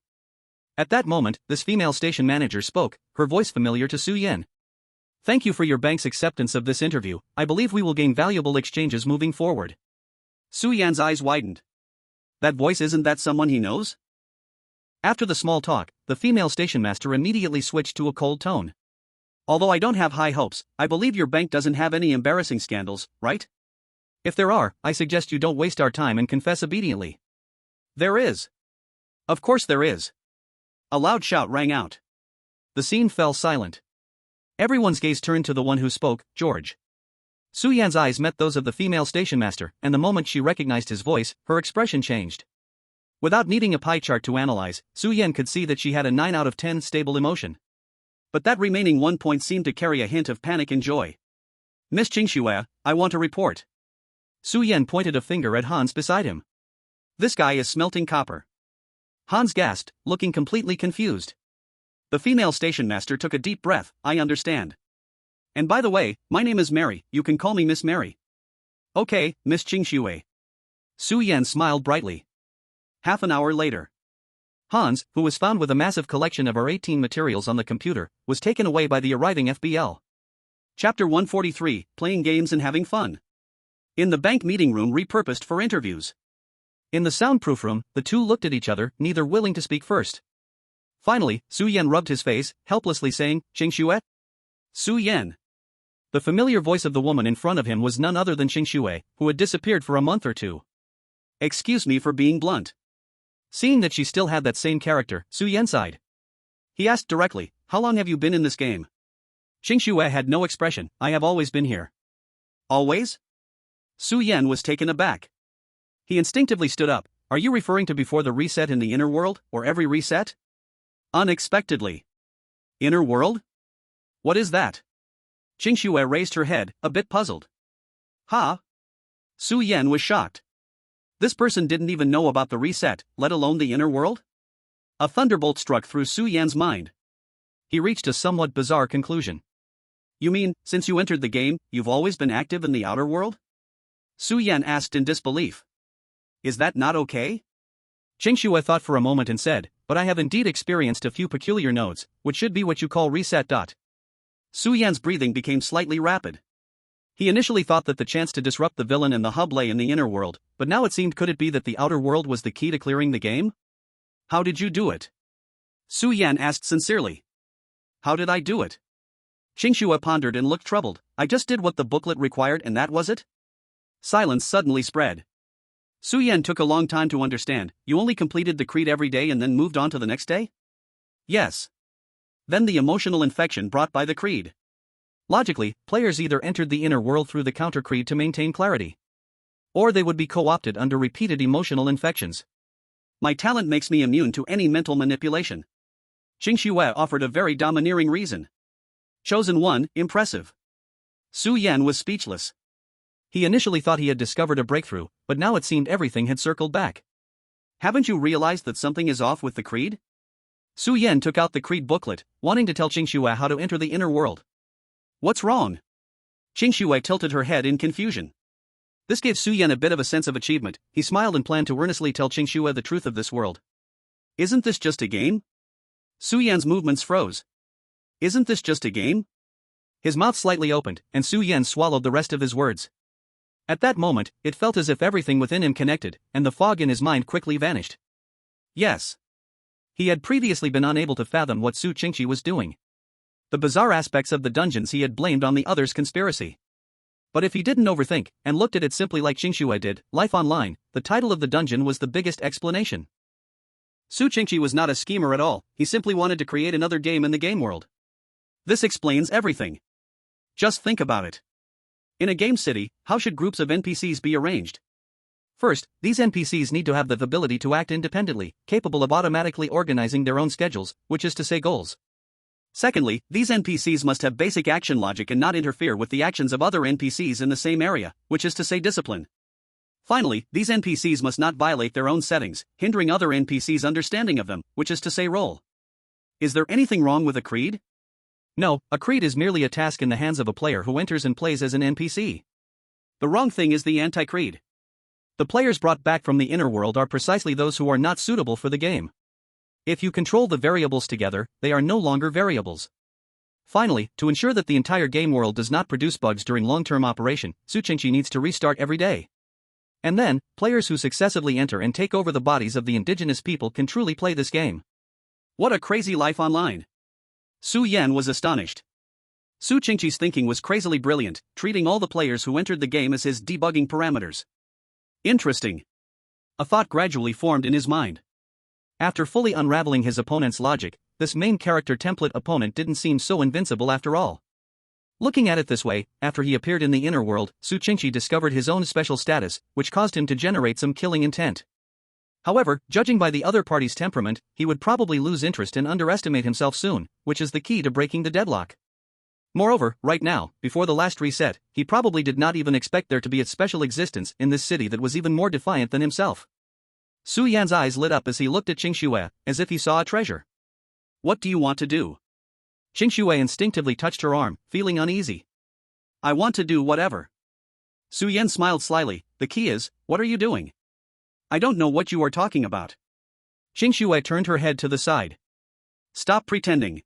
Speaker 2: At that moment, this female station manager spoke, her voice familiar to Su Yan. Thank you for your bank's acceptance of this interview. I believe we will gain valuable exchanges moving forward. Su Yan's eyes widened. That voice, isn't that someone he knows? After the small talk, the female station master immediately switched to a cold tone. Although I don't have high hopes, I believe your bank doesn't have any embarrassing scandals, right? If there are, I suggest you don't waste our time and confess obediently. There is. Of course there is. A loud shout rang out. The scene fell silent. Everyone's gaze turned to the one who spoke, George. Su Yan's eyes met those of the female station master, and the moment she recognized his voice, her expression changed. Without needing a pie chart to analyze, Su Yan could see that she had a 9 out of 10 stable emotion. But that remaining 1 point seemed to carry a hint of panic and joy. Miss Qingxue, I want a report. Su Yan pointed a finger at Hans beside him. This guy is smelting copper. Hans gasped, looking completely confused. The female station master took a deep breath. I understand. And by the way, my name is Mary, you can call me Miss Mary. Okay, Miss Qingxue. Su Yan smiled brightly. Half an hour later. Hans, who was found with a massive collection of R18 materials on the computer, was taken away by the arriving FBL. Chapter 143, Playing Games and Having Fun. In the bank meeting room repurposed for interviews. In the soundproof room, the two looked at each other, neither willing to speak first. Finally, Su Yan rubbed his face, helplessly saying, Qingxue? Su Yan. The familiar voice of the woman in front of him was none other than Qingxue, who had disappeared for a month or two. Excuse me for being blunt. Seeing that she still had that same character, Su Yan sighed. He asked directly, how long have you been in this game? Qingxue had no expression. I have always been here. Always? Su Yan was taken aback. He instinctively stood up. Are you referring to before the reset in the inner world, or every reset? Unexpectedly. Inner world? What is that? Qingxue raised her head, a bit puzzled. Huh? Su Yan was shocked. This person didn't even know about the reset, let alone the inner world? A thunderbolt struck through Su Yan's mind. He reached a somewhat bizarre conclusion. You mean, since you entered the game, you've always been active in the outer world? Su Yan asked in disbelief. Is that not okay? Qingxue thought for a moment and said, but I have indeed experienced a few peculiar nodes, which should be what you call reset. Su Yan's breathing became slightly rapid. He initially thought that the chance to disrupt the villain and the hub lay in the inner world, but now it seemed could it be that the outer world was the key to clearing the game? How did you do it? Su Yan asked sincerely. How did I do it? Qingxue pondered and looked troubled. I just did what the booklet required and that was it? Silence suddenly spread. Su Yan took a long time to understand. You only completed the creed every day and then moved on to the next day? Yes. Then the emotional infection brought by the creed. Logically, players either entered the inner world through the counter creed to maintain clarity, or they would be co-opted under repeated emotional infections. My talent makes me immune to any mental manipulation. Qingxue offered a very domineering reason. Chosen one, impressive. Su Yan was speechless. He initially thought he had discovered a breakthrough, but now it seemed everything had circled back. Haven't you realized that something is off with the creed? Su Yan took out the creed booklet, wanting to tell Qingxue how to enter the inner world. What's wrong? Qingxue tilted her head in confusion. This gave Su Yan a bit of a sense of achievement. He smiled and planned to earnestly tell Qingxue the truth of this world. Isn't this just a game? Su Yan's movements froze. Isn't this just a game? His mouth slightly opened, and Su Yan swallowed the rest of his words. At that moment, it felt as if everything within him connected, and the fog in his mind quickly vanished. Yes. He had previously been unable to fathom what Su Qingxi was doing. The bizarre aspects of the dungeons he had blamed on the others' conspiracy. But if he didn't overthink, and looked at it simply like Qingxue did, Life Online, the title of the dungeon was the biggest explanation. Su Qingxi was not a schemer at all, he simply wanted to create another game in the game world. This explains everything. Just think about it. In a game city, how should groups of NPCs be arranged? First, these NPCs need to have the ability to act independently, capable of automatically organizing their own schedules, which is to say goals. Secondly, these NPCs must have basic action logic and not interfere with the actions of other NPCs in the same area, which is to say discipline. Finally, these NPCs must not violate their own settings, hindering other NPCs' understanding of them, which is to say role. Is there anything wrong with a creed? No, a creed is merely a task in the hands of a player who enters and plays as an NPC. The wrong thing is the anti-creed. The players brought back from the inner world are precisely those who are not suitable for the game. If you control the variables together, they are no longer variables. Finally, to ensure that the entire game world does not produce bugs during long-term operation, Su Qingxi needs to restart every day. And then, players who successively enter and take over the bodies of the indigenous people can truly play this game. What a crazy Life Online! Su Yan was astonished. Su Qingxi's thinking was crazily brilliant, treating all the players who entered the game as his debugging parameters. Interesting. A thought gradually formed in his mind. After fully unraveling his opponent's logic, this main character template opponent didn't seem so invincible after all. Looking at it this way, after he appeared in the inner world, Su Qingxi discovered his own special status, which caused him to generate some killing intent. However, judging by the other party's temperament, he would probably lose interest and underestimate himself soon, which is the key to breaking the deadlock. Moreover, right now, before the last reset, he probably did not even expect there to be a special existence in this city that was even more defiant than himself. Su Yan's eyes lit up as he looked at Qingxue, as if he saw a treasure. What do you want to do? Qingxue instinctively touched her arm, feeling uneasy. I want to do whatever. Su Yan smiled slyly. The key is, what are you doing? I don't know what you are talking about. Qingxue turned her head to the side. Stop pretending.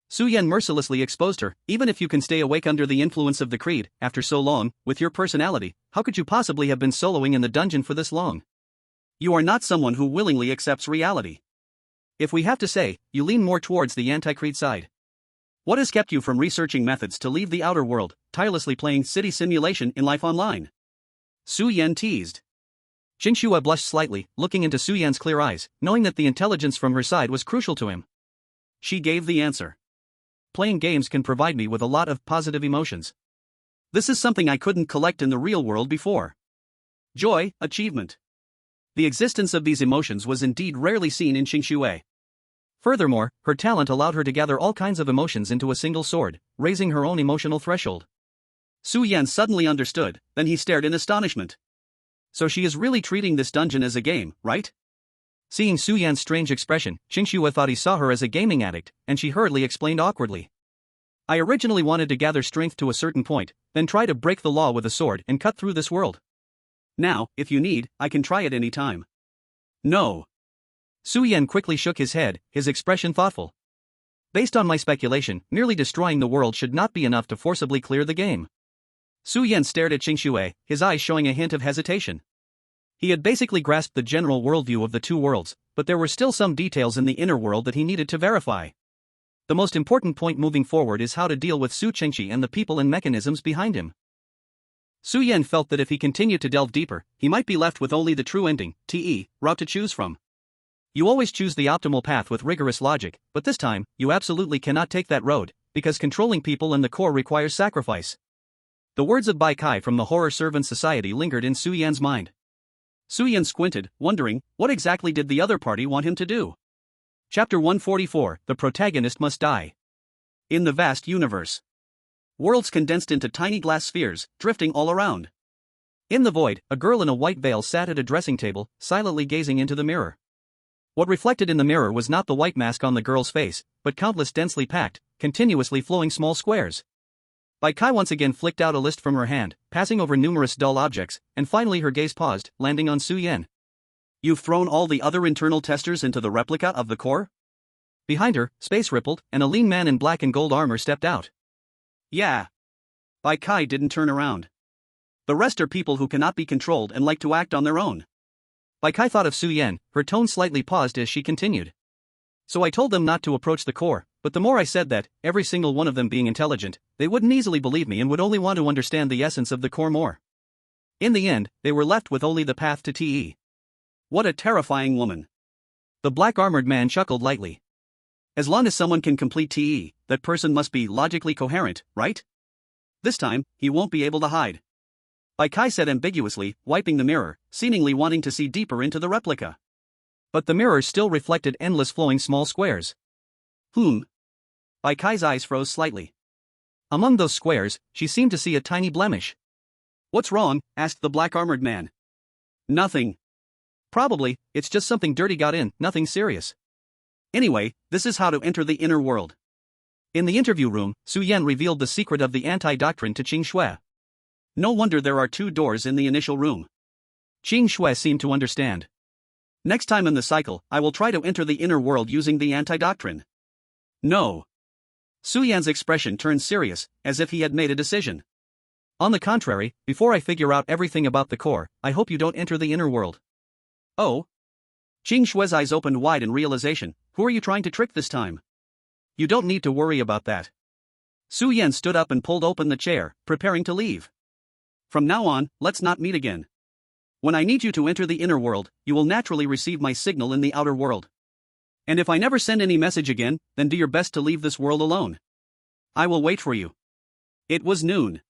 Speaker 2: Su Yan mercilessly exposed her. Even if you can stay awake under the influence of the creed, after so long, with your personality, how could you possibly have been soloing in the dungeon for this long? You are not someone who willingly accepts reality. If we have to say, you lean more towards the anti-creed side. What has kept you from researching methods to leave the outer world, tirelessly playing city simulation in Life Online? Su Yan teased. Qingxue blushed slightly, looking into Su Yan's clear eyes, knowing that the intelligence from her side was crucial to him. She gave the answer. Playing games can provide me with a lot of positive emotions. This is something I couldn't collect in the real world before. Joy, achievement. The existence of these emotions was indeed rarely seen in Qingxue. Furthermore, her talent allowed her to gather all kinds of emotions into a single sword, raising her own emotional threshold. Su Yan suddenly understood, then he stared in astonishment. So she is really treating this dungeon as a game, right? Seeing Su Yan's strange expression, Qingxue thought he saw her as a gaming addict, and she hurriedly explained awkwardly. I originally wanted to gather strength to a certain point, then try to break the law with a sword and cut through this world. Now, if you need, I can try it any time. No. Su Yan quickly shook his head, his expression thoughtful. Based on my speculation, merely destroying the world should not be enough to forcibly clear the game. Su Yan stared at Qingxue, his eyes showing a hint of hesitation. He had basically grasped the general worldview of the two worlds, but there were still some details in the inner world that he needed to verify. The most important point moving forward is how to deal with Su Qingxi and the people and mechanisms behind him.
Speaker 1: Su Yan felt that if he continued to delve deeper, he might be left with only the true ending, route to choose from. You always choose the optimal path with rigorous logic, but this time, you absolutely cannot take that road, because controlling people and the core requires sacrifice. The words of Bai Kai from the Horror Servant Society lingered in Su Yan's mind. Su Yan squinted, wondering, what exactly did the other party want him to do? Chapter 144, The Protagonist Must Die. In the vast universe. Worlds condensed into tiny glass spheres, drifting all around. In the void, a girl in a white veil sat at a dressing table, silently gazing into the mirror. What reflected in the mirror was not the white mask on the girl's face, but countless densely packed, continuously flowing small squares. Bai Kai once again flicked out a list from her hand, passing over numerous dull objects, and finally her gaze paused, landing on Su Yan. You've thrown all the other internal testers into the replica of the core? Behind her, space rippled, and a lean man in black and gold armor stepped out. Yeah. Bai Kai didn't turn around. The rest are people who cannot be controlled and like to act on their own. Bai Kai thought of Su Yan, her tone slightly paused as she continued. So I told them not to approach the core, but the more I said that, every single one of them being intelligent, they wouldn't easily believe me and would only want to understand the essence of the core more. In the end, they were left with only the path to TE. What a terrifying woman. The black-armored man chuckled lightly. As long as someone can complete TE, that person must be logically coherent, right? This time, he won't be able to hide. Bai Kai said ambiguously, wiping the mirror, seemingly wanting to see deeper into the replica. But the mirror still reflected endless flowing small squares. Bai Kai's eyes froze slightly. Among those squares, she seemed to see a tiny blemish. What's wrong? Asked the black-armored man. Nothing. Probably, it's just something dirty got in, nothing serious. Anyway, this is how to enter the inner world. In the interview room, Su Yan revealed the secret of the anti-doctrine to Qing Shui. No wonder there are 2 doors in the initial room. Qing Shui seemed to understand. Next time in the cycle, I will try to enter the inner world using the anti-doctrine. No. Su Yan's expression turned serious, as if he had made a decision. On the contrary, before I figure out everything about the core, I hope you don't enter the inner world. Oh? Qing Shui's eyes opened wide in realization. Who are you trying to trick this time? You don't need to worry about that. Su Yan stood up and pulled open the chair, preparing to leave. From now on, let's not meet again. When I need you to enter the inner world, you will naturally receive my signal in the outer world. And if I never send any message again, then do your best to leave this world alone. I will wait for you. It was noon.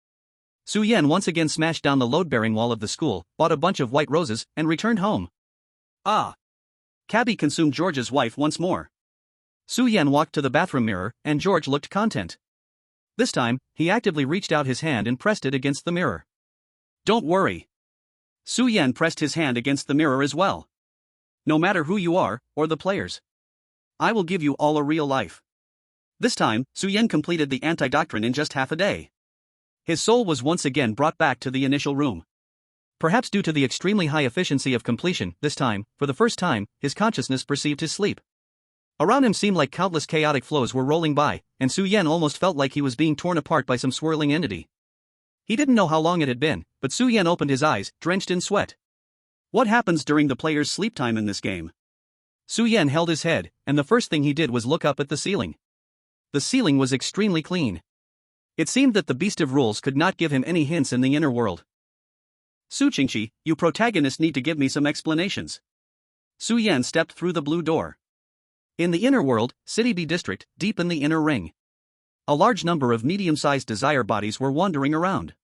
Speaker 1: Su Yan once again smashed down the load-bearing wall of the school, bought a bunch of white roses, and returned home. Ah. Cabby consumed George's wife once more. Su Yan walked to the bathroom mirror, and George looked content. This time, he actively reached out his hand and pressed it against the mirror. Don't worry. Su Yan pressed his hand against the mirror as well. No matter who you are, or the players, I will give you all a real life. This time, Su Yan completed the anti-doctrine in just half a day. His soul was once again brought back to the initial room. Perhaps due to the extremely high efficiency of completion, this time, for the first time, his consciousness perceived his sleep. Around him seemed like countless chaotic flows were rolling by, and Su Yan almost felt like he was being torn apart by some swirling entity. He didn't know how long it had been, but Su Yan opened his eyes, drenched in sweat. What happens during the player's sleep time in this game? Su Yan held his head, and the first thing he did was look up at the ceiling. The ceiling was extremely clean. It seemed that the beast of rules could not give him any hints in the inner world. Su Qingqi, you protagonists need to give me some explanations. Su Yan stepped through the blue door. In the inner world, City B District, deep in the inner ring, a large number of medium-sized desire bodies were wandering around.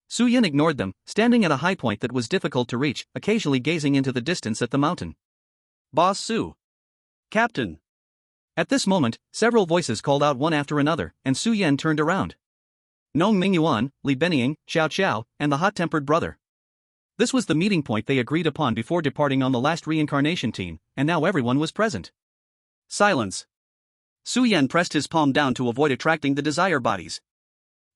Speaker 1: Su Yan ignored them, standing at a high point that was difficult to reach, occasionally gazing into the distance at the mountain. Boss Su. Captain. At this moment, several voices called out one after another, and Su Yan turned around. Nong Mingyuan, Li Benying, Xiao Xiao, and the hot-tempered brother. This was the meeting point they agreed upon before departing on the last reincarnation team, and now everyone was present. Silence. Su Yan pressed his palm down to avoid attracting the desire bodies.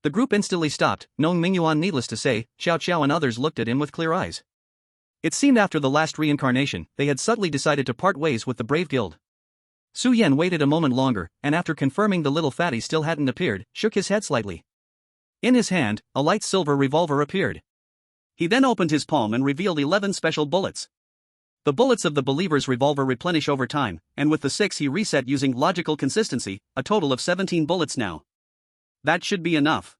Speaker 1: The group instantly stopped. Nong Mingyuan, needless to say, Xiao Xiao and others looked at him with clear eyes. It seemed after the last reincarnation, they had subtly decided to part ways with the Brave Guild. Su Yan waited a moment longer, and after confirming the little fatty still hadn't appeared, shook his head slightly. In his hand, a light silver revolver appeared. He then opened his palm and revealed 11 special bullets. The bullets of the believer's revolver replenish over time, and with the 6 he reset using logical consistency, a total of 17 bullets now. That should be enough.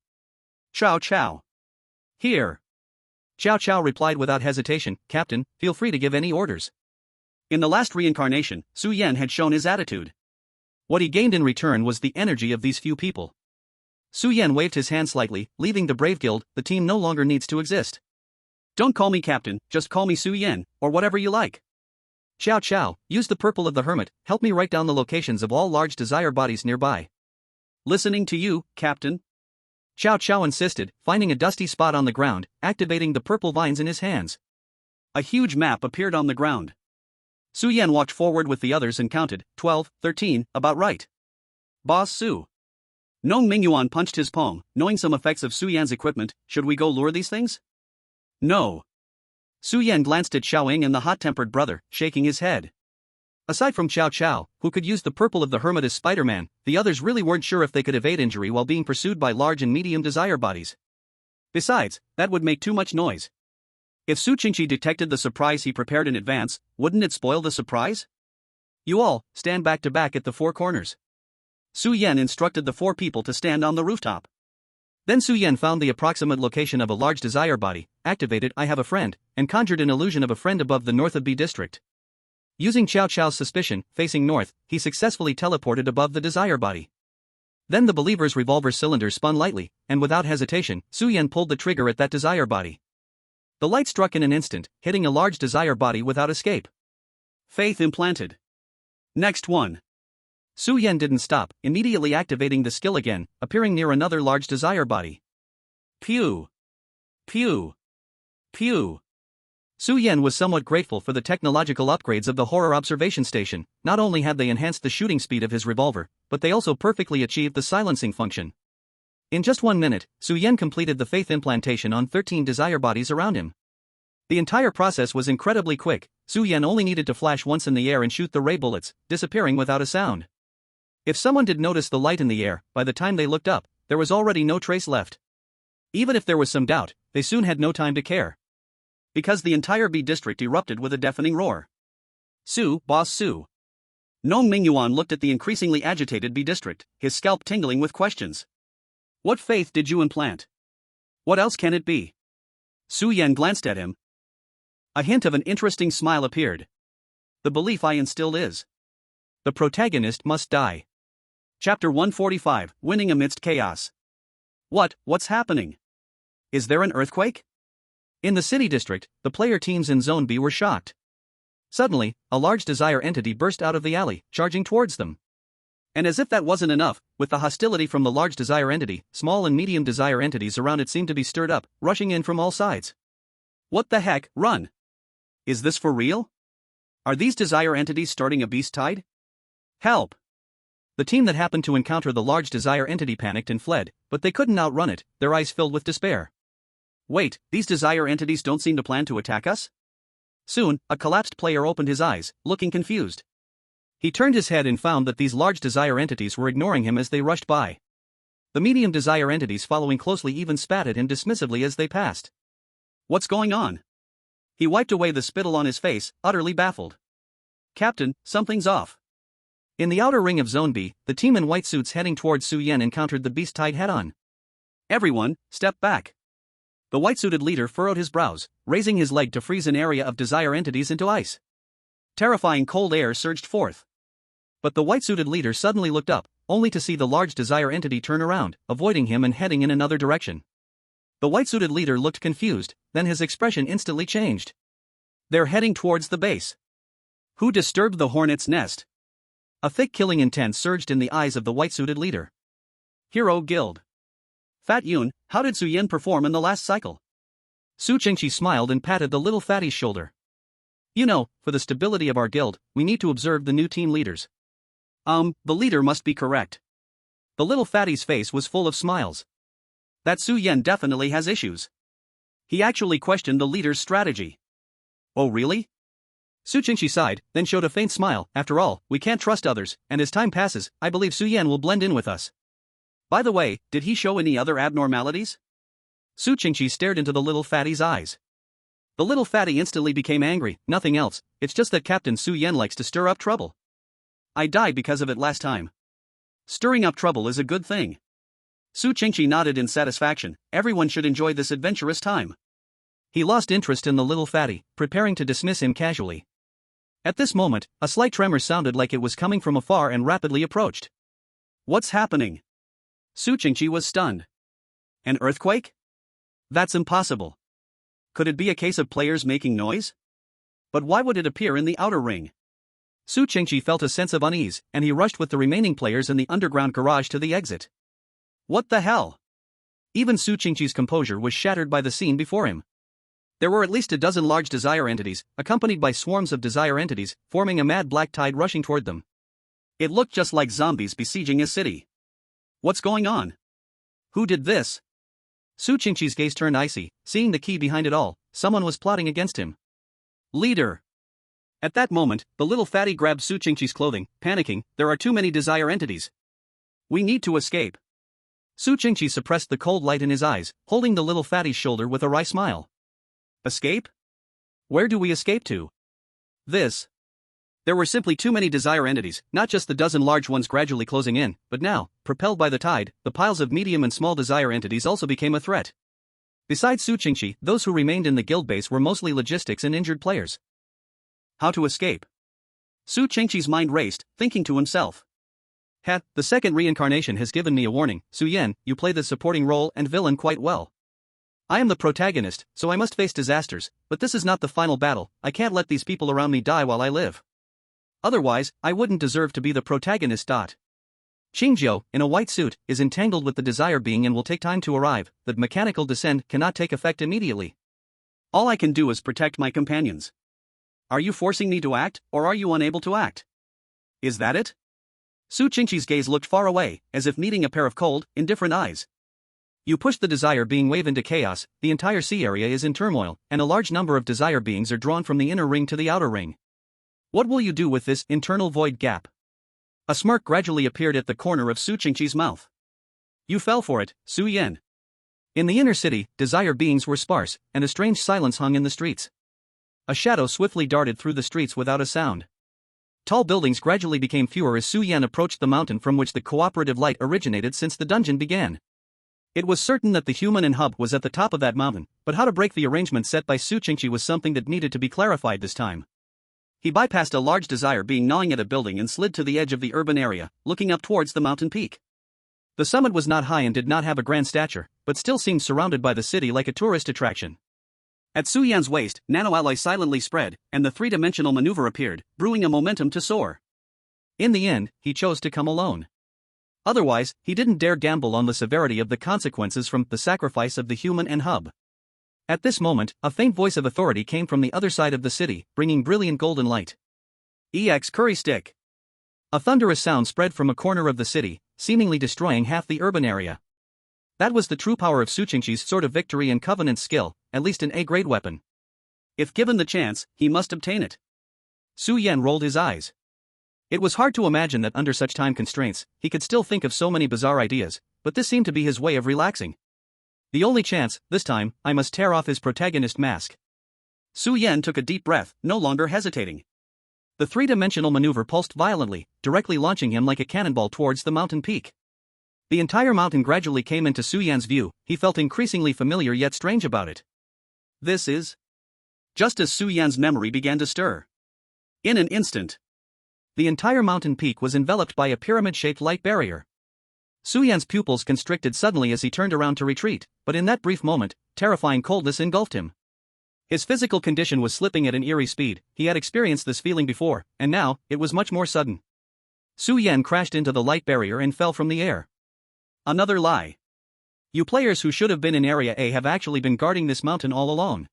Speaker 1: Chow chow.
Speaker 2: Here. Chow Chow replied without hesitation, Captain, feel free to give any orders. In the last reincarnation, Su Yan had shown his attitude. What he gained in return was the energy of these few people. Su Yan waved his hand slightly, leaving the Brave Guild. The team no longer needs to exist. Don't call me Captain, just call me Su Yan, or whatever you like. Chow Chow, use the purple of the Hermit, help me write down the locations of all large desire bodies nearby. Listening to you, Captain. Chow Chow insisted, finding a dusty spot on the ground, activating the purple vines in his hands. A huge map appeared on the ground. Su Yan walked forward with the others and counted, 12, 13, about right. Boss Su. Nong Mingyuan punched his palm, knowing some effects of Su Yan's equipment. Should we go lure these things? No. Su Yan glanced at Xiaoying and the hot-tempered brother, shaking his head. Aside from Chow Chow, who could use the purple of the Hermit as Spider-Man, the others really weren't sure if they could evade injury while being pursued by large and medium desire bodies. Besides, that would make too much noise. If Su Qingqi detected the surprise he prepared in advance, wouldn't it spoil the surprise? You all, stand back to back at the four corners. Su Yan instructed the four people to stand on the rooftop. Then Su Yan found the approximate location of a large desire body, activated I have a friend, and conjured an illusion of a friend above the north of B district. Using Chow Chow's suspicion, facing north, he successfully teleported above the desire body. Then the believer's revolver cylinder spun lightly, and without hesitation, Su Yan pulled the trigger at that desire body. The light struck in an instant, hitting a large desire body without escape. Faith implanted. Next one. Su Yan didn't stop, immediately activating the skill again, appearing near another large desire body. Pew! Pew! Pew! Su Yan was somewhat grateful for the technological upgrades of the horror observation station. Not only had they enhanced the shooting speed of his revolver, but they also perfectly achieved the silencing function. In just 1 minute, Su Yan completed the faith implantation on 13 desire bodies around him. The entire process was incredibly quick. Su Yan only needed to flash once in the air and shoot the ray bullets, disappearing without a sound. If someone did notice the light in the air, by the time they looked up, there was already no trace left. Even if there was some doubt, they soon had no time to care. Because the entire B district erupted with a deafening roar. Su, Boss Su. Nong Mingyuan looked at the increasingly agitated B district, his scalp tingling with questions. What faith did you implant? What else can it be? Su Yan glanced at him. A hint of an interesting smile appeared. The belief I instilled is: the protagonist must die. Chapter 145, Winning Amidst Chaos. What's happening? Is there an earthquake? In the city district, the player teams in Zone B were shocked. Suddenly, a large desire entity burst out of the alley, charging towards them. And as if that wasn't enough, with the hostility from the large desire entity, small and medium desire entities around it seemed to be stirred up, rushing in from all sides. What the heck, run! Is this for real? Are these desire entities starting a beast tide? Help! The team that happened to encounter the large desire entity panicked and fled, but they couldn't outrun it, their eyes filled with despair. Wait, these desire entities don't seem to plan to attack us? Soon, a collapsed player opened his eyes, looking confused. He turned his head and found that these large desire entities were ignoring him as they rushed by. The medium desire entities following closely even spat at him dismissively as they passed. What's going on? He wiped away the spittle on his face, utterly baffled. Captain, something's off. In the outer ring of Zone B, the team in white suits heading towards Su Yan encountered the beast tide head-on. Everyone, step back. The white-suited leader furrowed his brows, raising his leg to freeze an area of desire entities into ice. Terrifying cold air surged forth. But the white-suited leader suddenly looked up, only to see the large desire entity turn around, avoiding him and heading in another direction. The white-suited leader looked confused, then his expression instantly changed. They're heading towards the base. Who disturbed the hornet's nest? A thick killing intent surged in the eyes of the white-suited leader. Hero Guild. Fat Yun, how did Su Yan perform in the last cycle? Su Qingqi smiled and patted the little fatty's shoulder. You know, for the stability of our guild, we need to observe the new team leaders. The leader must be correct. The little fatty's face was full of smiles. That Su Yan definitely has issues. He actually questioned the leader's strategy. Oh really? Su Qingqi sighed, then showed a faint smile. After all, we can't trust others, and as time passes, I believe Su Yan will blend in with us. By the way, did he show any other abnormalities? Su Qingqi stared into the little fatty's eyes. The little fatty instantly became angry. Nothing else, it's just that Captain Su Yan likes to stir up trouble. I died because of it last time. Stirring up trouble is a good thing. Su Qingqi nodded in satisfaction. Everyone should enjoy this adventurous time. He lost interest in the little fatty, preparing to dismiss him casually. At this moment, a slight tremor sounded like it was coming from afar and rapidly approached. What's happening? Su Qingqi was stunned. An earthquake? That's impossible. Could it be a case of players making noise? But why would it appear in the outer ring? Su Qingqi felt a sense of unease, and he rushed with the remaining players in the underground garage to the exit. What the hell? Even Su Qingqi's composure was shattered by the scene before him. There were at least a dozen large desire entities, accompanied by swarms of desire entities, forming a mad black tide rushing toward them. It looked just like zombies besieging a city. What's going on? Who did this? Su Qingqi's gaze turned icy, seeing the key behind it all. Someone was plotting against him. Leader! At that moment, the little fatty grabbed Su Qingqi's clothing, panicking. There are too many desire entities. We need to escape. Su Qingqi suppressed the cold light in his eyes, holding the little fatty's shoulder with a wry smile. Escape? Where do we escape to? There were simply too many desire entities, not just the dozen large ones gradually closing in, but now, propelled by the tide, the piles of medium and small desire entities also became a threat. Besides Su Qingqi, those who remained in the guild base were mostly logistics and injured players. How to escape? Su Qingqi's mind raced, thinking to himself. The second reincarnation has given me a warning. Su Yan, you play the supporting role and villain quite well. I am the protagonist, so I must face disasters, but this is not the final battle. I can't let these people around me die while I live. Otherwise, I wouldn't deserve to be the protagonist. Qingjiu, in a white suit, is entangled with the desire being and will take time to arrive. The mechanical descent cannot take effect immediately. All I can do is protect my companions. Are you forcing me to act, or are you unable to act? Is that it? Su Qingqi's gaze looked far away, as if meeting a pair of cold, indifferent eyes. You push the desire being wave into chaos, the entire sea area is in turmoil, and a large number of desire beings are drawn from the inner ring to the outer ring. What will you do with this internal void gap? A smirk gradually appeared at the corner of Su Qingqi's mouth. You fell for it, Su Yan. In the inner city, desire beings were sparse, and a strange silence hung in the streets. A shadow swiftly darted through the streets without a sound. Tall buildings gradually became fewer as Su Yan approached the mountain from which the cooperative light originated since the dungeon began. It was certain that the human and hub was at the top of that mountain, but how to break the arrangement set by Su Qingqi was something that needed to be clarified this time. He bypassed a large desire being gnawing at a building and slid to the edge of the urban area, looking up towards the mountain peak. The summit was not high and did not have a grand stature, but still seemed surrounded by the city like a tourist attraction. At Su Yan's waist, nanoalloy silently spread, and the three-dimensional maneuver appeared, brewing a momentum to soar. In the end, he chose to come alone. Otherwise, he didn't dare gamble on the severity of the consequences from the sacrifice of the human and hub. At this moment, a faint voice of authority came from the other side of the city, bringing brilliant golden light. EX curry stick. A thunderous sound spread from a corner of the city, seemingly destroying half the urban area. That was the true power of Su Qingqi's Sword of Victory and Covenant skill, at least an A-grade weapon. If given the chance, he must obtain it. Su Yan rolled his eyes. It was hard to imagine that under such time constraints, he could still think of so many bizarre ideas, but this seemed to be his way of relaxing. The only chance, this time, I must tear off his protagonist mask. Su Yan took a deep breath, no longer hesitating. The three-dimensional maneuver pulsed violently, directly launching him like a cannonball towards the mountain peak. The entire mountain gradually came into Su Yan's view. He felt increasingly familiar yet strange about it. This is... Just as Su Yan's memory began to stir. In an instant, the entire mountain peak was enveloped by a pyramid-shaped light barrier. Su Yan's pupils constricted suddenly as he turned around to retreat, but in that brief moment, terrifying coldness engulfed him. His physical condition was slipping at an eerie speed. He had experienced this feeling before, and now, it was much more sudden. Su Yan crashed into the light barrier and fell from the air. Another lie. You players who should have been in Area A have actually been guarding this mountain all along.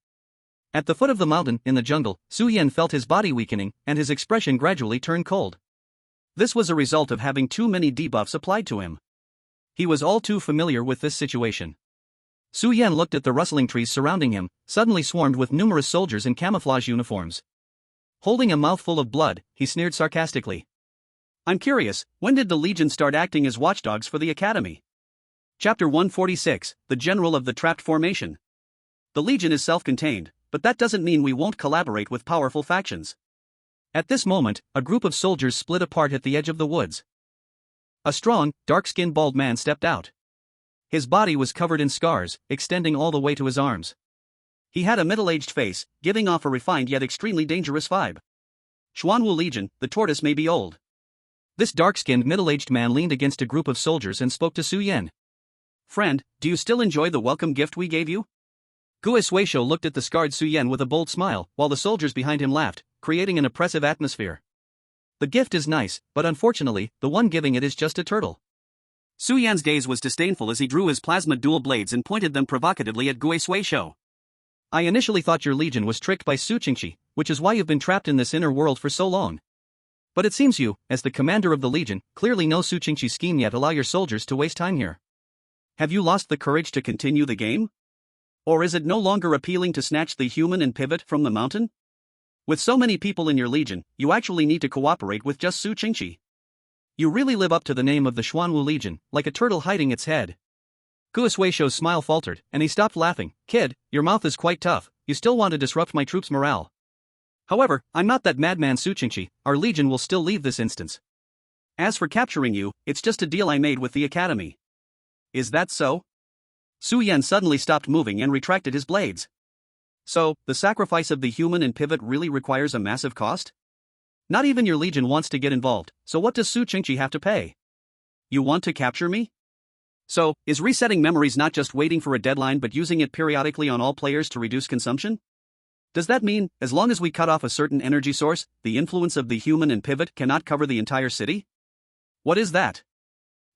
Speaker 2: At the foot of the mountain, in the jungle, Su Yan felt his body weakening, and his expression gradually turned cold. This was a result of having too many debuffs applied to him. He was all too familiar with this situation. Su Yan looked at the rustling trees surrounding him, suddenly swarmed with numerous soldiers in camouflage uniforms. Holding a mouthful of blood, he sneered sarcastically. I'm curious, when did the Legion start acting as watchdogs for the Academy? Chapter 146, The General of the Trapped Formation. The Legion is self-contained, but that doesn't mean we won't collaborate with powerful factions. At this moment, a group of soldiers split apart at the edge of the woods. A strong, dark-skinned bald man stepped out. His body was covered in scars, extending all the way to his arms. He had a middle-aged face, giving off a refined yet extremely dangerous vibe. Xuanwu Legion, the tortoise may be old. This dark-skinned middle-aged man leaned against a group of soldiers and spoke to Su Yan. Friend, do you still enjoy the welcome gift we gave you? Gue Suisho looked at the scarred Su Yan with a bold smile, while the soldiers behind him laughed, creating an oppressive atmosphere. The gift is nice, but unfortunately, the one giving it is just a turtle. Su Yan's gaze was disdainful as he drew his plasma dual blades and pointed them provocatively at Gue Suisho. I initially thought your legion was tricked by Su Qingxi, which is why you've been trapped in this inner world for so long. But it seems you, as the commander of the legion, clearly know Su Qingxi's scheme yet allow your soldiers to waste time here. Have you lost the courage to continue the game? Or is it no longer appealing to snatch the human and pivot from the mountain? With so many people in your legion, you actually need to cooperate with just Su Qingxi. You really live up to the name of the Xuanwu Legion, like a turtle hiding its head. Gue Suisho's smile faltered, and he stopped laughing. Kid, your mouth is quite tough, you still want to disrupt my troops' morale. However, I'm not that madman Su Qingxi, our legion will still leave this instance. As for capturing you, it's just a deal I made with the academy. Is that so? Su Yan suddenly stopped moving and retracted his blades. So, the sacrifice of the human and pivot really requires a massive cost? Not even your legion wants to get involved, so what does Su Qingxi have to pay? You want to capture me? So, is resetting memories not just waiting for a deadline but using it periodically on all players to reduce consumption? Does that mean, as long as we cut off a certain energy source, the influence of the human and pivot cannot cover the entire city? What is that?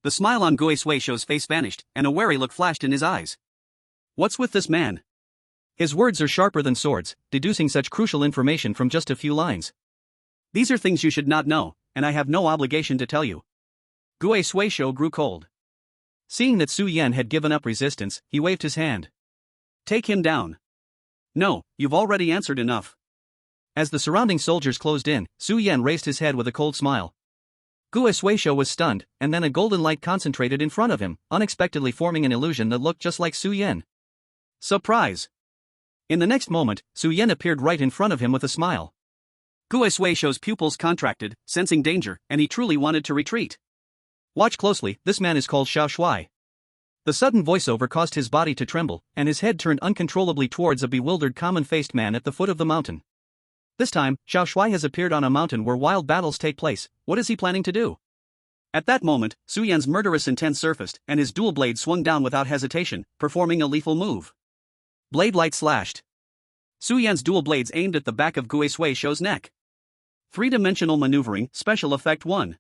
Speaker 2: The smile on Gue Suisho's face vanished, and a wary look flashed in his eyes. What's with this man? His words are sharper than swords, deducing such crucial information from just a few lines. These are things you should not know, and I have no obligation to tell you. Gue Suisho grew cold. Seeing that Su Yan had given up resistance, he waved his hand. Take him down. No, you've already answered enough. As the surrounding soldiers closed in, Su Yan raised his head with a cold smile. Gue Suisho was stunned, and then a golden light concentrated in front of him, unexpectedly forming an illusion that looked just like Su Yan. Surprise! In the next moment, Su Yan appeared right in front of him with a smile. Gue Suisho's pupils contracted, sensing danger, and he truly wanted to retreat. Watch closely, this man is called Xiao Shui. The sudden voiceover caused his body to tremble, and his head turned uncontrollably towards a bewildered common-faced man at the foot of the mountain. This time, Xiao Shui has appeared on a mountain where wild battles take place. What is he planning to do? At that moment, Su Yan's murderous intent surfaced, and his dual blade swung down without hesitation, performing a lethal move. Blade light slashed. Su Yan's dual blades aimed at the back of Gue Suisho's neck. Three-dimensional maneuvering, special effect 1.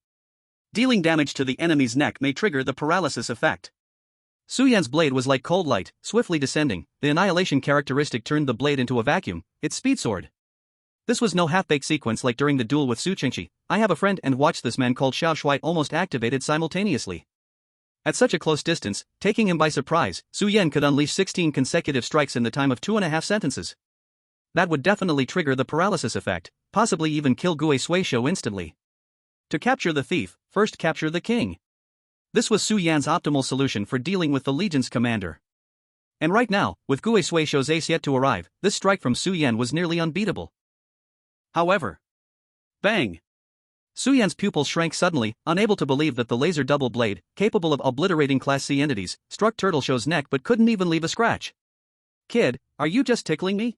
Speaker 2: Dealing damage to the enemy's neck may trigger the paralysis effect. Su Yan's blade was like cold light, swiftly descending. The annihilation characteristic turned the blade into a vacuum, its speed soared. This was no half-baked sequence like during the duel with Su Qingxi. I have a friend and watched this man called Xiao Shui almost activated simultaneously. At such a close distance, taking him by surprise, Su Yan could unleash 16 consecutive strikes in the time of 2.5 sentences. That would definitely trigger the paralysis effect, possibly even kill Gue Suisho instantly. To capture the thief, first capture the king. This was Su Yan's optimal solution for dealing with the Legion's commander. And right now, with Gue Suisho's ace yet to arrive, this strike from Su Yan was nearly unbeatable. However, bang! Su Yan's pupils shrank suddenly, unable to believe that the laser double blade, capable of obliterating Class C entities, struck Turtleshow's neck but couldn't even leave a scratch. Kid, are you just tickling me?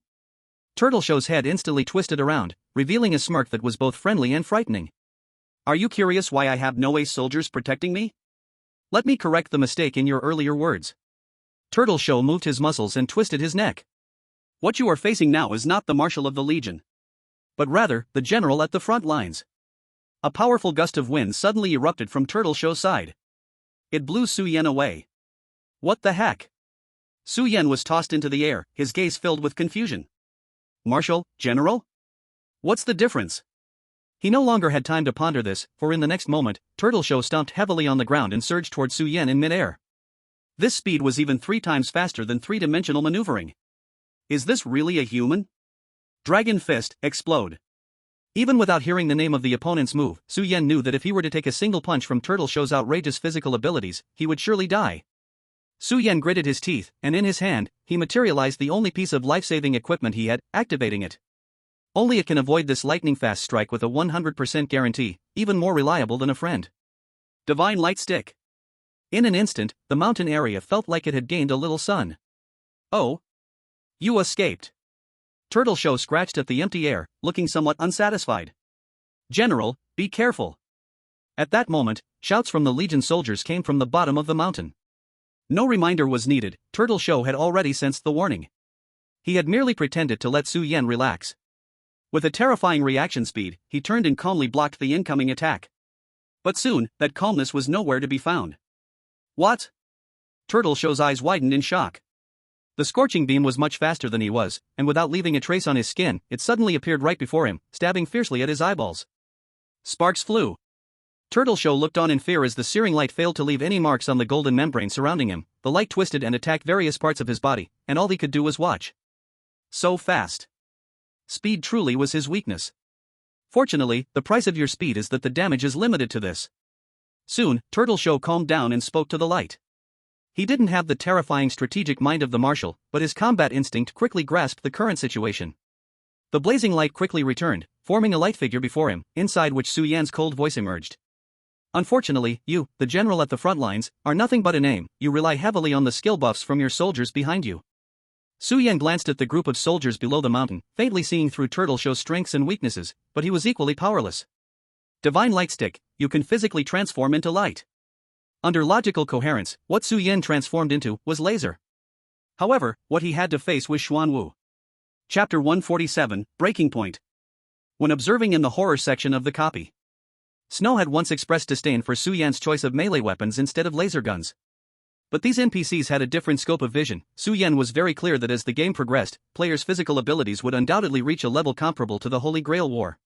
Speaker 2: Turtleshow's head instantly twisted around, revealing a smirk that was both friendly and frightening. Are you curious why I have no ace soldiers protecting me? Let me correct the mistake in your earlier words. Turtleshow moved his muscles and twisted his neck. What you are facing now is not the Marshal of the Legion, but rather, the general at the front lines. A powerful gust of wind suddenly erupted from Turtleshow's side. It blew Su Yan away. What the heck? Su Yan was tossed into the air, his gaze filled with confusion. Marshal, General? What's the difference? He no longer had time to ponder this, for in the next moment, Turtleshow stomped heavily on the ground and surged toward Su Yan in midair. This speed was even 3 times faster than three-dimensional maneuvering. Is this really a human? Dragon Fist, explode. Even without hearing the name of the opponent's move, Su Yan knew that if he were to take a single punch from Turtleshow's outrageous physical abilities, he would surely die. Su Yan gritted his teeth, and in his hand, he materialized the only piece of life-saving equipment he had, activating it. Only it can avoid this lightning-fast strike with a 100% guarantee, even more reliable than a friend. Divine Light Stick. In an instant, the mountain area felt like it had gained a little sun. Oh? You escaped. Turtle Show scratched at the empty air, looking somewhat unsatisfied. General, be careful. At that moment, shouts from the Legion soldiers came from the bottom of the mountain. No reminder was needed, Turtle Show had already sensed the warning. He had merely pretended to let Su Yan relax. With a terrifying reaction speed, he turned and calmly blocked the incoming attack. But soon, that calmness was nowhere to be found. What? Turtle Show's eyes widened in shock. The scorching beam was much faster than he was, and without leaving a trace on his skin, it suddenly appeared right before him, stabbing fiercely at his eyeballs. Sparks flew. Turtle Show looked on in fear as the searing light failed to leave any marks on the golden membrane surrounding him. The light twisted and attacked various parts of his body, and all he could do was watch. So fast. Speed truly was his weakness. Fortunately, the price of your speed is that the damage is limited to this. Soon, Turtle Show calmed down and spoke to the light. He didn't have the terrifying strategic mind of the marshal, but his combat instinct quickly grasped the current situation. The blazing light quickly returned, forming a light figure before him, inside which Su Yan's cold voice emerged. Unfortunately, you, the general at the front lines, are nothing but a name. You rely heavily on the skill buffs from your soldiers behind you. Su Yan glanced at the group of soldiers below the mountain, faintly seeing through Turtle Show's strengths and weaknesses, but he was equally powerless. Divine Light Stick, you can physically transform into light. Under logical coherence, what Su Yan transformed into was laser. However, what he had to face was Xuanwu. Chapter 147, Breaking Point. When observing in the horror section of the copy, Snow had once expressed disdain for Su Yan's choice of melee weapons instead of laser guns. But these NPCs had a different scope of vision. Su Yan was very clear that as the game progressed, players' physical abilities would undoubtedly reach a level comparable to the Holy Grail War.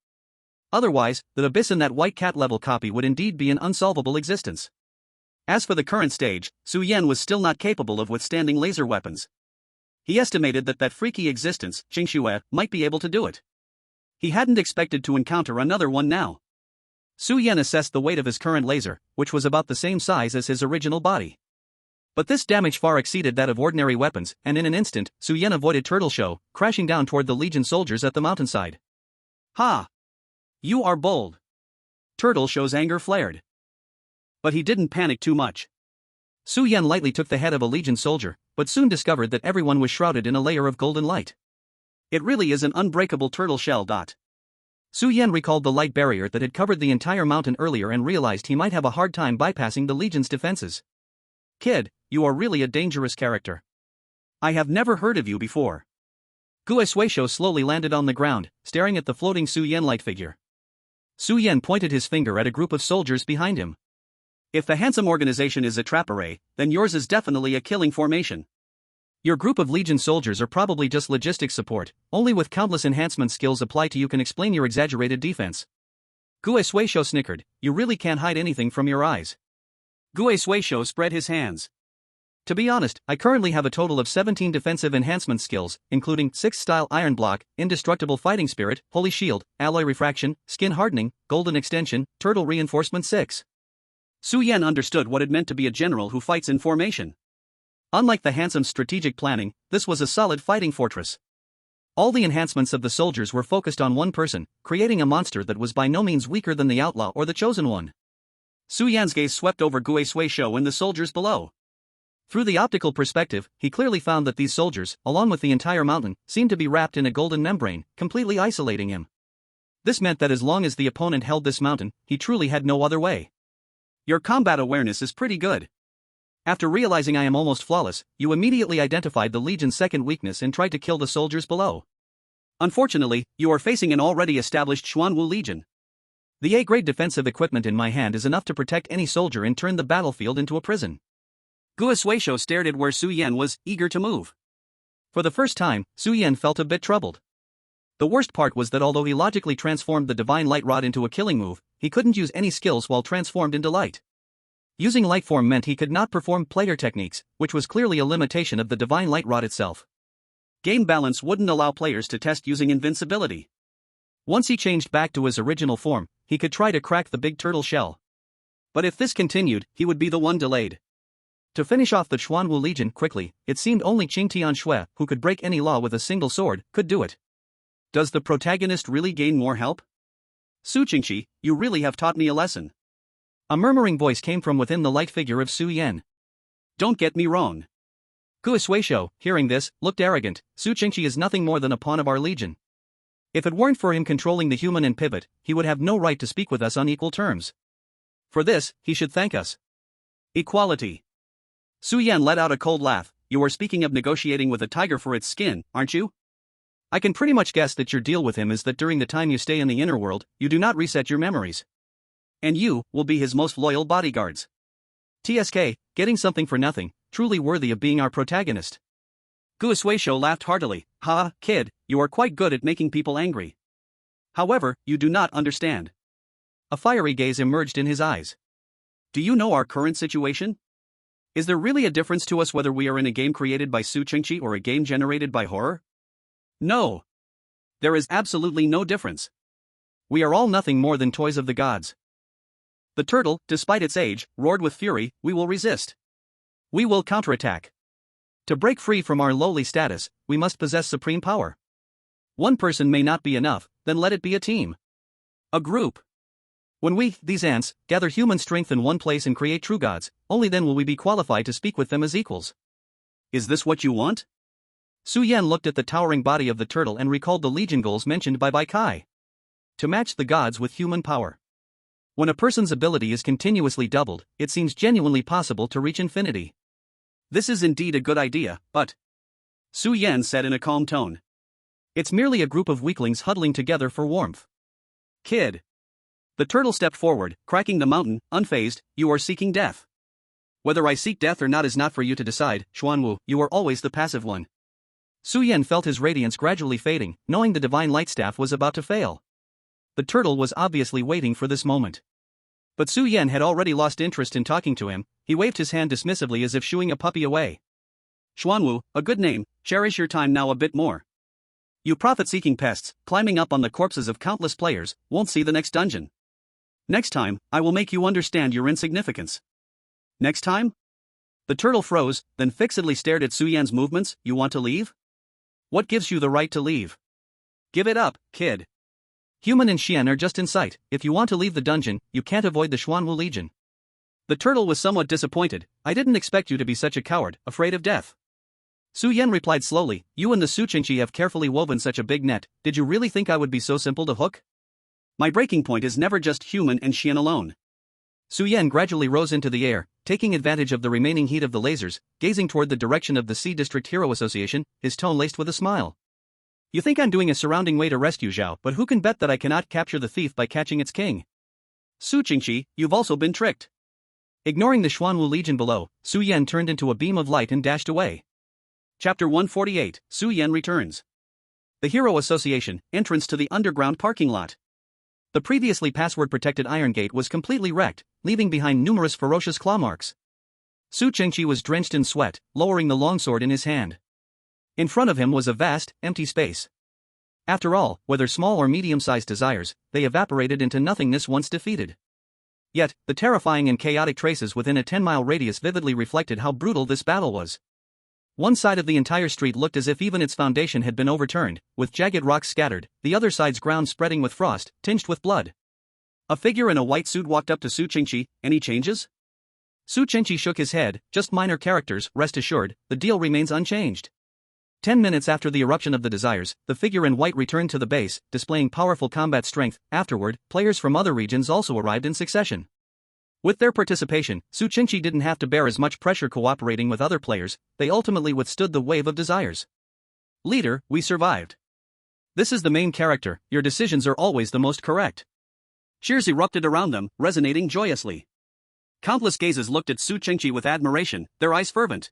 Speaker 2: Otherwise, the abyss in that white cat level copy would indeed be an unsolvable existence. As for the current stage, Su Yan was still not capable of withstanding laser weapons. He estimated that freaky existence, Qingxue, might be able to do it. He hadn't expected to encounter another one now. Su Yan assessed the weight of his current laser, which was about the same size as his original body. But this damage far exceeded that of ordinary weapons, and in an instant, Su Yan avoided Turtle Show, crashing down toward the Legion soldiers at the mountainside. Ha! You are bold. Turtle Show's anger flared. But he didn't panic too much. Su Yan lightly took the head of a Legion soldier, but soon discovered that everyone was shrouded in a layer of golden light. It really is an unbreakable turtle shell. Su Yan recalled the light barrier that had covered the entire mountain earlier and realized he might have a hard time bypassing the Legion's defenses. Kid, you are really a dangerous character. I have never heard of you before. Gue Suisho slowly landed on the ground, staring at the floating Su Yan light figure. Su Yan pointed his finger at a group of soldiers behind him. If the handsome organization is a trap array, then yours is definitely a killing formation. Your group of Legion soldiers are probably just logistics support, only with countless enhancement skills applied to you can explain your exaggerated defense. Gue Suisho snickered, you really can't hide anything from your eyes. Gue Suisho spread his hands. To be honest, I currently have a total of 17 defensive enhancement skills, including 6 style Iron Block, Indestructible Fighting Spirit, Holy Shield, Alloy Refraction, Skin Hardening, Golden Extension, Turtle Reinforcement 6. Su Yan understood what it meant to be a general who fights in formation. Unlike the handsome strategic planning, this was a solid fighting fortress. All the enhancements of the soldiers were focused on one person, creating a monster that was by no means weaker than the outlaw or the chosen one. Su Yan's gaze swept over Gue Suisho and the soldiers below. Through the optical perspective, he clearly found that these soldiers, along with the entire mountain, seemed to be wrapped in a golden membrane, completely isolating him. This meant that as long as the opponent held this mountain, he truly had no other way. Your combat awareness is pretty good. After realizing I am almost flawless, you immediately identified the Legion's second weakness and tried to kill the soldiers below. Unfortunately, you are facing an already established Xuanwu Legion. The A-grade defensive equipment in my hand is enough to protect any soldier and turn the battlefield into a prison. Gue Suisho stared at where Su Yan was, eager to move. For the first time, Su Yan felt a bit troubled. The worst part was that although he logically transformed the Divine Light Rod into a killing move, he couldn't use any skills while transformed into light. Using light form meant he could not perform player techniques, which was clearly a limitation of the Divine Light Rod itself. Game balance wouldn't allow players to test using invincibility. Once he changed back to his original form, he could try to crack the big turtle shell. But if this continued, he would be the one delayed. To finish off the Xuanwu Legion quickly, it seemed only Qing Tianshui, who could break any law with a single sword, could do it. Does the protagonist really gain more help? Su Qingqi, you really have taught me a lesson. A murmuring voice came from within the light figure of Su Yan.
Speaker 1: Don't get me wrong.
Speaker 2: Guisuisho, hearing this, looked arrogant. Su Qingqi is nothing more than a pawn of our legion. If it weren't for him controlling the human and pivot, he would have no right to speak with us on equal terms. For this, he should thank us.
Speaker 1: Equality. Su Yan let out a cold laugh. You are speaking of negotiating with a tiger for its skin, aren't you?
Speaker 2: I can pretty much guess that your deal with him is that during the time you stay in the inner world, you do not reset your memories.
Speaker 1: And you will be his most loyal bodyguards.
Speaker 2: TSK, getting something for nothing, truly worthy of being our protagonist.
Speaker 1: Guisuisho laughed heartily. Ha, kid, you are quite good at making people angry. However, you do not understand.
Speaker 2: A fiery gaze emerged in his eyes.
Speaker 1: Do you know our current situation? Is there really a difference to us whether we are in a game created by Su Qingqi or a game generated by horror? No. There is absolutely no difference.
Speaker 2: We are all nothing more than toys of the gods.
Speaker 1: The turtle, despite its age, roared with fury. We will resist. We will counterattack.
Speaker 2: To break free from our lowly status, we must possess supreme power.
Speaker 1: One person may not be enough, then let it be a team. A group.
Speaker 2: When we, these ants, gather human strength in one place and create true gods, only then will we be qualified to speak with them as equals.
Speaker 1: Is this what you want?
Speaker 2: Su Yan looked at the towering body of the turtle and recalled the legion goals mentioned by Bai Kai. To match the gods with human power. When a person's ability is continuously doubled, it seems genuinely possible to reach infinity.
Speaker 1: This is indeed a good idea, but... Su Yan said in a calm tone.
Speaker 2: It's merely a group of weaklings huddling together for warmth.
Speaker 1: Kid. The turtle stepped forward, cracking the mountain, unfazed. You are seeking death. Whether I seek death or not is not for you to decide, Xuanwu, you are always the passive one.
Speaker 2: Su Yan felt his radiance gradually fading, knowing the divine light staff was about to fail. The turtle was obviously waiting for this moment. But Su Yan had already lost interest in talking to him. He waved his hand dismissively as if shooing a puppy away.
Speaker 1: Xuanwu, a good name, cherish your time now a bit more. You profit-seeking pests, climbing up on the corpses of countless players, won't see the next dungeon. Next time, I will make you understand your insignificance. Next time? The turtle froze, then fixedly stared at Su Yan's movements. You want to leave? What gives you the right to leave? Give it up, kid.
Speaker 2: Human and Xian are just in sight. If you want to leave the dungeon, you can't avoid the Xuanwu Legion.
Speaker 1: The turtle was somewhat disappointed. I didn't expect you to be such a coward, afraid of death.
Speaker 2: Su Yan replied slowly, you and the Su Qingqi have carefully woven such a big net. Did you really think I would be so simple to hook?
Speaker 1: My breaking point is never just human and Xian alone.
Speaker 2: Su Yan gradually rose into the air, taking advantage of the remaining heat of the lasers, gazing toward the direction of the Sea District Hero Association, his tone laced with a smile. You think I'm doing a surrounding way to rescue Zhao, but who can bet that I cannot capture the thief by catching its king?
Speaker 1: Su Qingqi, you've also been tricked.
Speaker 2: Ignoring the Xuanwu Legion below, Su Yan turned into a beam of light and dashed away.
Speaker 1: Chapter 148, Su Yan returns.
Speaker 2: The Hero Association, entrance to the underground parking lot. The previously password-protected iron gate was completely wrecked, leaving behind numerous ferocious claw marks. Su Qingqi was drenched in sweat, lowering the longsword in his hand. In front of him was a vast, empty space. After all, whether small or medium-sized desires, they evaporated into nothingness once defeated. Yet, the terrifying and chaotic traces within a 10-mile radius vividly reflected how brutal this battle was. One side of the entire street looked as if even its foundation had been overturned, with jagged rocks scattered, the other side's ground spreading with frost, tinged with blood.
Speaker 1: A figure in a white suit walked up to Su Qingqi. Any changes?
Speaker 2: Su Qingqi shook his head. Just minor characters, rest assured, the deal remains unchanged. 10 minutes after the eruption of the desires, the figure in white returned to the base, displaying powerful combat strength. Afterward, players from other regions also arrived in succession. With their participation, Su Qingqi didn't have to bear as much pressure cooperating with other players. They ultimately withstood the wave of desires.
Speaker 1: Leader, we survived.
Speaker 2: This is the main character, your decisions are always the most correct.
Speaker 1: Cheers erupted around them, resonating joyously. Countless gazes looked at Su Qingqi with admiration, their eyes fervent.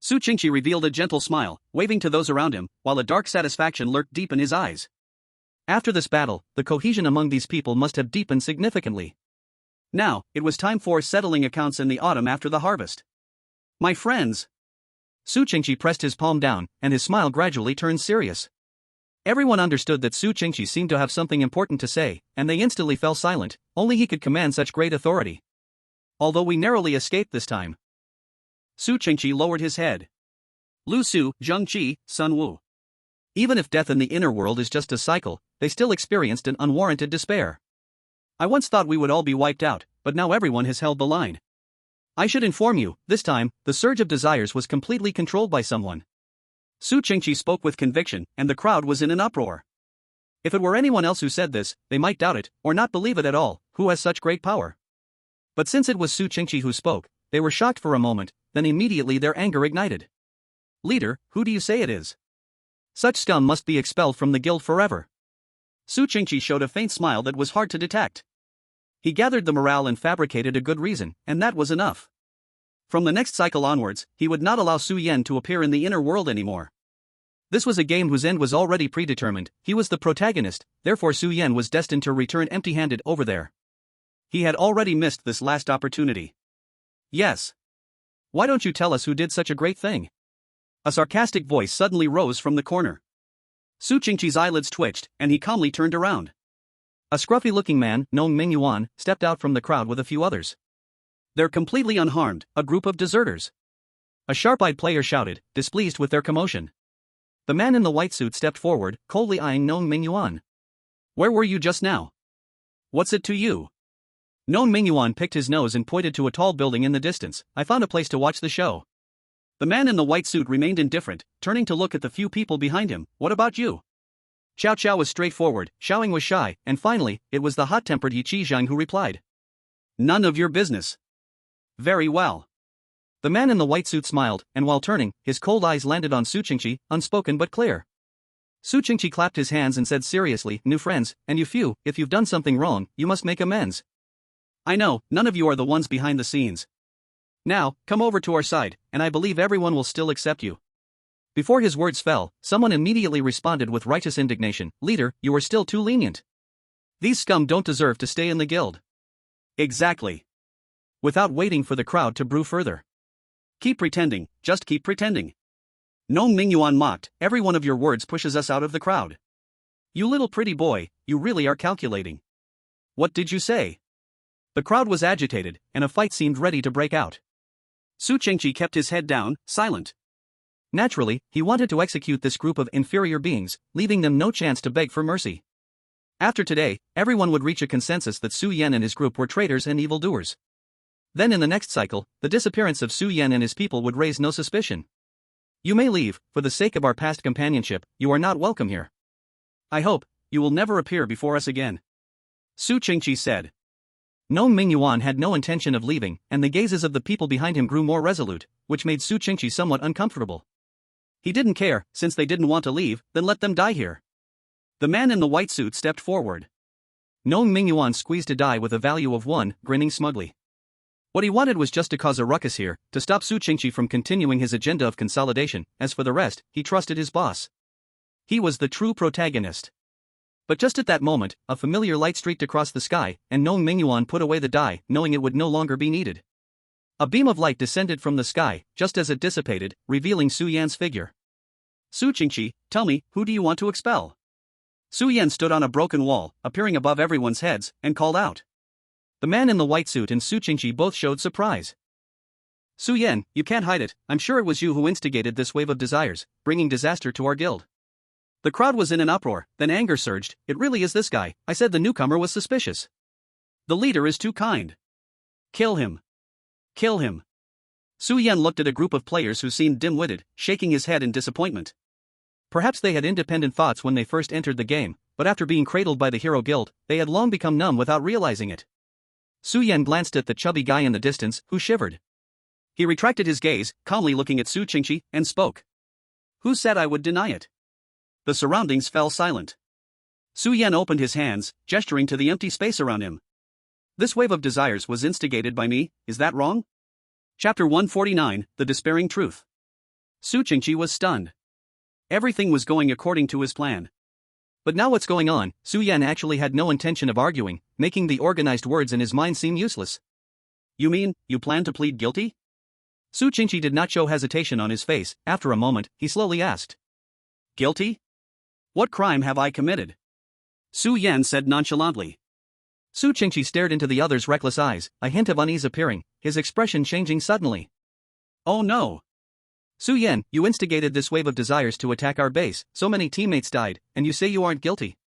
Speaker 1: Su Qingqi revealed a gentle smile, waving to those around him, while a dark satisfaction lurked deep in his eyes.
Speaker 2: After this battle, the cohesion among these people must have deepened significantly.
Speaker 1: Now, it was time for settling accounts in the autumn after the harvest. My friends.
Speaker 2: Su Qingqi pressed his palm down, and his smile gradually turned serious. Everyone understood that Su Qingqi seemed to have something important to say, and they instantly fell silent. Only he could command such great authority.
Speaker 1: Although we narrowly escaped this time. Su Qingqi lowered his head. Lu Su, Zheng Qi, Sun Wu.
Speaker 2: Even if death in the inner world is just a cycle, they still experienced an unwarranted despair.
Speaker 1: I once thought we would all be wiped out, but now everyone has held the line. I should inform you, this time, the surge of desires was completely controlled by someone. Su Qingqi spoke with conviction, and the crowd was in an uproar. If it were anyone else who said this, they might doubt it, or not believe it at all. Who has such great power? But since it was Su Qingqi who spoke, they were shocked for a moment, then immediately their anger ignited. Leader, who do you say it is? Such scum must be expelled from the guild forever. Su Qingqi showed a faint smile that was hard to detect. He gathered the morale and fabricated a good reason, and that was enough. From the next cycle onwards, he would not allow Su Yan to appear in the inner world anymore. This was a game whose end was already predetermined. He was the protagonist, therefore Su Yan was destined to return empty-handed over there. He had already missed this last opportunity. Yes. Why don't you tell us who did such a great thing? A sarcastic voice suddenly rose from the corner. Su Qingqi's eyelids twitched, and he calmly turned around. A scruffy-looking man, known Ming Yuan, stepped out from the crowd with a few others. They're completely unharmed, a group of deserters. A sharp-eyed player shouted, displeased with their commotion. The man in the white suit stepped forward, coldly eyeing known Ming Yuan. Where were you just now? What's it to you? Known Ming Yuan picked his nose and pointed to a tall building in the distance. I found a place to watch the show. The man in the white suit remained indifferent, turning to look at the few people behind him. What about you? Xiao Xiao was straightforward, Xiaoying was shy, and finally, it was the hot-tempered Yi Qizhang who replied. None of your business. Very well. The man in the white suit smiled, and while turning, his cold eyes landed on Su Qingqi, unspoken but clear. Su Qingqi clapped his hands and said seriously, new friends, and you few, if you've done something wrong, you must make amends. I know, none of you are the ones behind the scenes. Now, come over to our side, and I believe everyone will still accept you. Before his words fell, someone immediately responded with righteous indignation, Leader, you are still too lenient. These scum don't deserve to stay in the guild. Exactly. Without waiting for the crowd to brew further. Keep pretending, just keep pretending. Known Ming Yuan mocked, every one of your words pushes us out of the crowd. You little pretty boy, you really are calculating. What did you say? The crowd was agitated, and a fight seemed ready to break out. Su Qingqi kept his head down, silent. Naturally, he wanted to execute this group of inferior beings, leaving them no chance to beg for mercy. After today, everyone would reach a consensus that Su Yan and his group were traitors and evildoers. Then in the next cycle, the disappearance of Su Yan and his people would raise no suspicion. You may leave, for the sake of our past companionship, you are not welcome here. I hope, you will never appear before us again. Su Qingqi said. Known Ming Yuan had no intention of leaving, and the gazes of the people behind him grew more resolute, which made Su Qingqi somewhat uncomfortable. He didn't care, since they didn't want to leave, then let them die here. The man in the white suit stepped forward. Known Ming Yuan squeezed a die with a value of 1, grinning smugly. What he wanted was just to cause a ruckus here, to stop Su Qingqi from continuing his agenda of consolidation. As for the rest, he trusted his boss. He was the true protagonist. But just at that moment, a familiar light streaked across the sky, and known Ming Yuan put away the die, knowing it would no longer be needed. A beam of light descended from the sky, just as it dissipated, revealing Su Yan's figure. Su Qingqi, tell me, who do you want to expel? Su Yan stood on a broken wall, appearing above everyone's heads, and called out. The man in the white suit and Su Qingqi both showed surprise. Su Yan, you can't hide it, I'm sure it was you who instigated this wave of desires, bringing disaster to our guild. The crowd was in an uproar, then anger surged, it really is this guy, I said the newcomer was suspicious. The leader is too kind. Kill him. Kill him. Su Yan looked at a group of players who seemed dim-witted, shaking his head in disappointment. Perhaps they had independent thoughts when they first entered the game, but after being cradled by the hero guild, they had long become numb without realizing it. Su Yan glanced at the chubby guy in the distance, who shivered. He retracted his gaze, calmly looking at Su Qingqi, and spoke. Who said I would deny it? The surroundings fell silent. Su Yan opened his hands, gesturing to the empty space around him. This wave of desires was instigated by me, is that wrong? Chapter 149, The Despairing Truth. Su Qingqi was stunned. Everything was going according to his plan. But now what's going on? Su Yan actually had no intention of arguing, making the organized words in his mind seem useless. You mean, you plan to plead guilty? Su Qingqi did not show hesitation on his face. After a moment, he slowly asked. Guilty? What crime have I committed? Su Yan said nonchalantly. Su Qingqi stared into the other's reckless eyes, a hint of unease appearing, his expression changing suddenly. Oh no! Su Yan, you instigated this wave of desires to attack our base, so many teammates died, and you say you aren't guilty.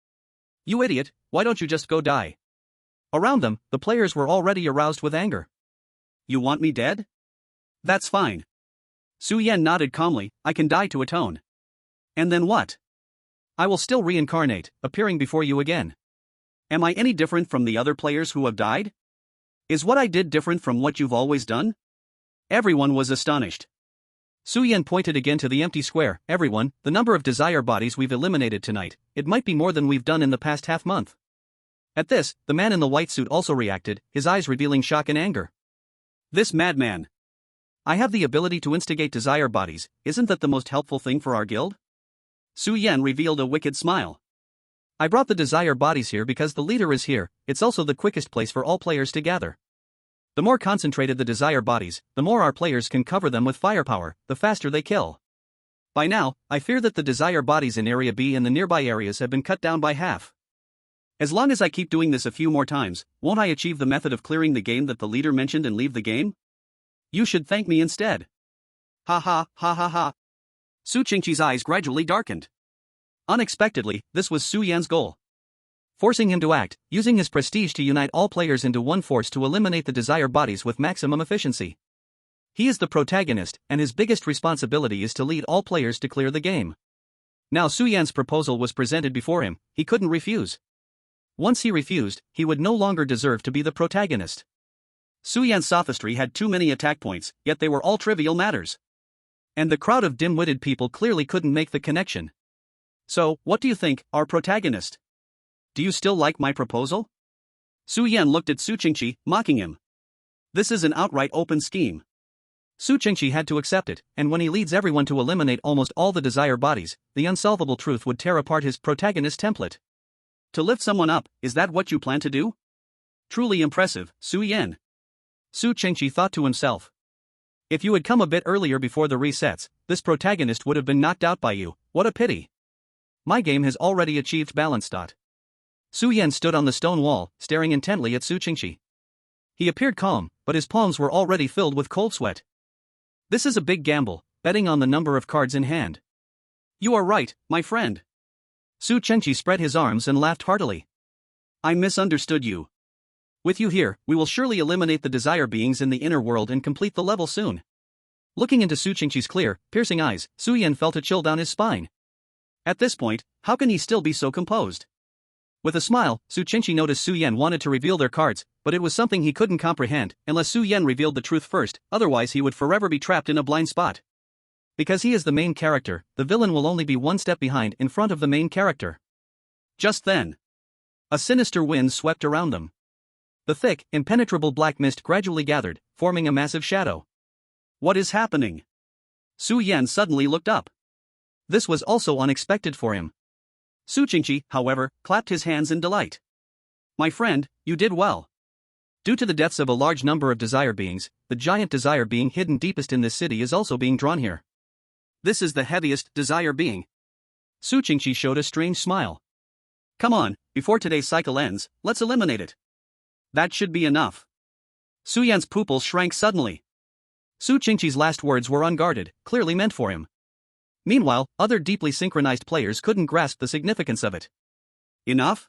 Speaker 1: You idiot, why don't you just go die?
Speaker 2: Around them, the players were already aroused with anger.
Speaker 1: You want me dead? That's fine. Su Yan nodded calmly, I can die to atone. And then what?
Speaker 2: I will still reincarnate, appearing before you again.
Speaker 1: Am I any different from the other players who have died? Is what I did different from what you've always done? Everyone was astonished.
Speaker 2: Su Yan pointed again to the empty square. Everyone, the number of desire bodies we've eliminated tonight, it might be more than we've done in the past half-month. At this, the man in the white suit also reacted, his eyes revealing shock and anger.
Speaker 1: This madman. I have the ability to instigate desire bodies, isn't that the most helpful thing for our guild? Su Yan revealed a wicked smile.
Speaker 2: I brought the desire bodies here because the leader is here, it's also the quickest place for all players to gather. The more concentrated the desire bodies, the more our players can cover them with firepower, the faster they kill. By now, I fear that the desire bodies in Area B and the nearby areas have been cut down by half.
Speaker 1: As long as I keep doing this a few more times, won't I achieve the method of clearing the game that the leader mentioned and leave the game? You should thank me instead.
Speaker 2: Ha ha, ha ha ha.
Speaker 1: Su Qingqi's eyes gradually darkened. Unexpectedly, this was Su Yan's goal.
Speaker 2: Forcing him to act, using his prestige to unite all players into one force to eliminate the desire bodies with maximum efficiency. He is the protagonist, and his biggest responsibility is to lead all players to clear the game. Now Su Yan's proposal was presented before him, he couldn't refuse. Once he refused, he would no longer deserve to be the protagonist.
Speaker 1: Su Yan's sophistry had too many attack points, yet they were all trivial matters.
Speaker 2: And the crowd of dim-witted people clearly couldn't make the connection.
Speaker 1: So, what do you think, our protagonist? Do you still like my proposal? Su Yan looked at Su Qingqi, mocking him. This is an outright open scheme.
Speaker 2: Su Qingqi had to accept it, and when he leads everyone to eliminate almost all the desire bodies, the unsolvable truth would tear apart his protagonist template.
Speaker 1: To lift someone up, is that what you plan to do? Truly impressive, Su Yan.
Speaker 2: Su Qingqi thought to himself. If you had come a bit earlier before the resets, this protagonist would have been knocked out by you, what a pity. My game has already achieved balance. Su Yan stood on the stone wall, staring intently at Su Qingqi. He appeared calm, but his palms were already filled with cold sweat. This is a big gamble, betting on the number of cards in hand.
Speaker 1: You are right, my friend.
Speaker 2: Su Qingqi spread his arms and laughed heartily.
Speaker 1: I misunderstood you.
Speaker 2: With you here, we will surely eliminate the desire beings in the inner world and complete the level soon. Looking into Su Qingqi's clear, piercing eyes, Su Yan felt a chill down his spine.
Speaker 1: At this point, how can he still be so composed?
Speaker 2: With a smile, Su Qingqi noticed Su Yan wanted to reveal their cards, but it was something he couldn't comprehend, unless Su Yan revealed the truth first, otherwise he would forever be trapped in a blind spot. Because he is the main character, the villain will only be one step behind in front of the main character.
Speaker 1: Just then,
Speaker 2: a sinister wind swept around them. The thick, impenetrable black mist gradually gathered, forming a massive shadow.
Speaker 1: What is happening? Su Yan suddenly looked up.
Speaker 2: This was also unexpected for him.
Speaker 1: Su Qingqi, however, clapped his hands in delight. My friend, you did well.
Speaker 2: Due to the deaths of a large number of desire beings, the giant desire being hidden deepest in this city is also being drawn here.
Speaker 1: This is the heaviest desire being.
Speaker 2: Su Qingqi showed a strange smile.
Speaker 1: Come on, before today's cycle ends, let's eliminate it. That should be enough. Su Yan's pupils shrank suddenly.
Speaker 2: Su Qingqi's last words were unguarded, clearly meant for him. Meanwhile, other deeply synchronized players couldn't grasp the significance of it.
Speaker 1: Enough?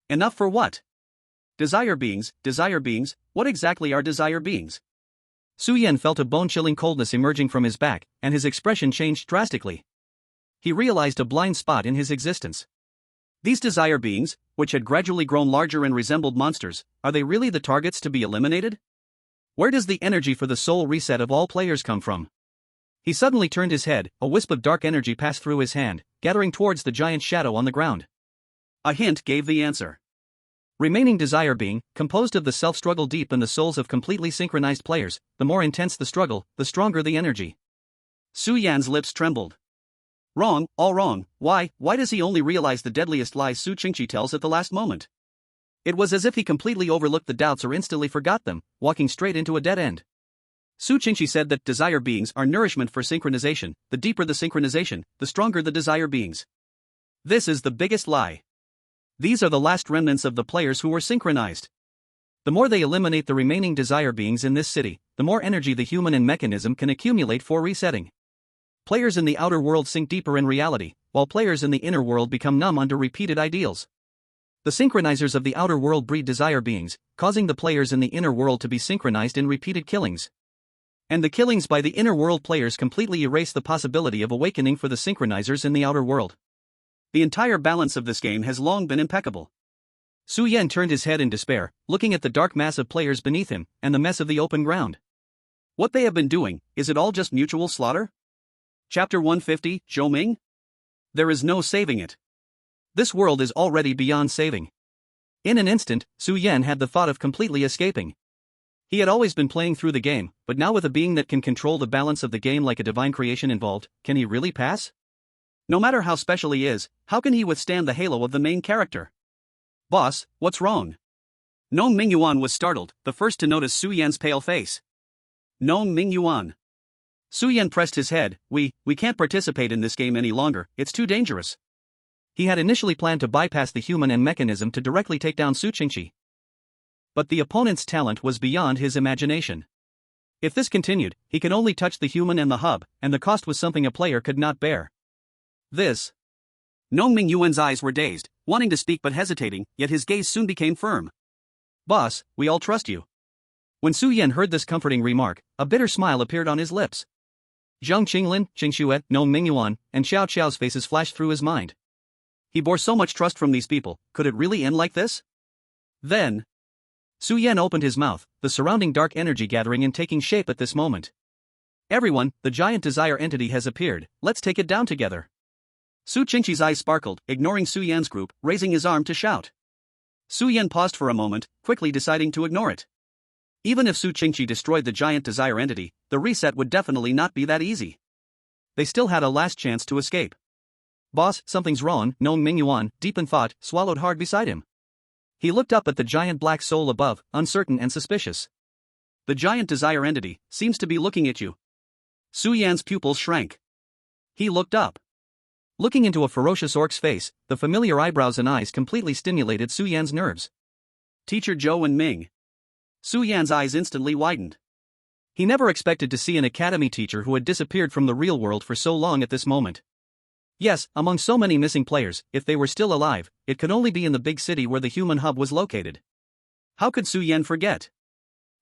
Speaker 1: Enough for what? Desire beings, what exactly are desire beings?
Speaker 2: Su Yan felt a bone-chilling coldness emerging from his back, and his expression changed drastically. He realized a blind spot in his existence.
Speaker 1: These desire beings, which had gradually grown larger and resembled monsters, are they really the targets to be eliminated?
Speaker 2: Where does the energy for the soul reset of all players come from? He suddenly turned his head, a wisp of dark energy passed through his hand, gathering towards the giant shadow on the ground.
Speaker 1: A hint gave the answer.
Speaker 2: Remaining desire being, composed of the self-struggle deep in the souls of completely synchronized players, the more intense the struggle, the stronger the energy.
Speaker 1: Su Yan's lips trembled. Wrong, all wrong, why does he only realize the deadliest lies Su Qingqi tells at the last moment? It was as if he completely overlooked the doubts or instantly forgot them, walking straight into a dead end. Su Qingqi said that desire beings are nourishment for synchronization, the deeper the synchronization, the stronger the desire beings. This is the biggest lie. These are the last remnants of the players who were synchronized. The more they eliminate the remaining desire beings in this city, the more energy the human and mechanism can accumulate for resetting. Players in the outer world sink deeper in reality, while players in the inner world become numb under repeated ideals.
Speaker 2: The synchronizers of the outer world breed desire beings, causing the players in the inner world to be synchronized in repeated killings. And the killings by the inner world players completely erase the possibility of awakening for the synchronizers in the outer world.
Speaker 1: The entire balance of this game has long been impeccable.
Speaker 2: Su Yan turned his head in despair, looking at the dark mass of players beneath him, and the mess of the open ground.
Speaker 1: What they have been doing, is it all just mutual slaughter? Chapter 150, Zhou Ming? There is no saving it.
Speaker 2: This world is already beyond saving. In an instant, Su Yan had the thought of completely escaping. He had always been playing through the game, but now with a being that can control the balance of the game like a divine creation involved, can he really pass?
Speaker 1: No matter how special he is, how can he withstand the halo of the main character? Boss, what's wrong? Nong Mingyuan was startled, the first to notice Su Yan's pale face. Nong Mingyuan. Su Yan pressed his head. We can't participate in this game any longer, it's too dangerous.
Speaker 2: He had initially planned to bypass the human and mechanism to directly take down Su Qingqi. But the opponent's talent was beyond his imagination. If this continued, he could only touch the human and the hub, and the cost was something a player could not bear.
Speaker 1: This. Nong Mingyuan's eyes were dazed, wanting to speak but hesitating, yet his gaze soon became firm.
Speaker 2: Boss, we all trust you. When Su Yan heard this comforting remark, a bitter smile appeared on his lips. Zhang Qinglin, Qing Xuet, Nong Mingyuan, and Xiao Qiao's faces flashed through his mind.
Speaker 1: He bore so much trust from these people, could it really end like this? Then.
Speaker 2: Su Yan opened his mouth, the surrounding dark energy gathering and taking shape at this moment. Everyone, the giant desire entity has appeared, let's take it down together.
Speaker 1: Su Qingqi's eyes sparkled, ignoring Su Yan's group, raising his arm to shout. Su Yan paused for a moment, quickly deciding to ignore it. Even if Su Qingqi destroyed the giant desire entity, the reset would definitely not be that easy.
Speaker 2: They still had a last chance to escape. Boss, something's wrong, Nong Mingyuan, deep in thought, swallowed hard beside him. He looked up at the giant black soul above, uncertain and suspicious.
Speaker 1: The giant desire entity seems to be looking at you. Su Yan's pupils shrank. He looked up.
Speaker 2: Looking into a ferocious orc's face, the familiar eyebrows and eyes completely stimulated Su Yan's nerves.
Speaker 1: Teacher Zhou and Ming. Su Yan's eyes instantly widened.
Speaker 2: He never expected to see an academy teacher who had disappeared from the real world for so long at this moment. Yes, among so many missing players, if they were still alive, it could only be in the big city where the human hub was located.
Speaker 1: How could Su Yan forget?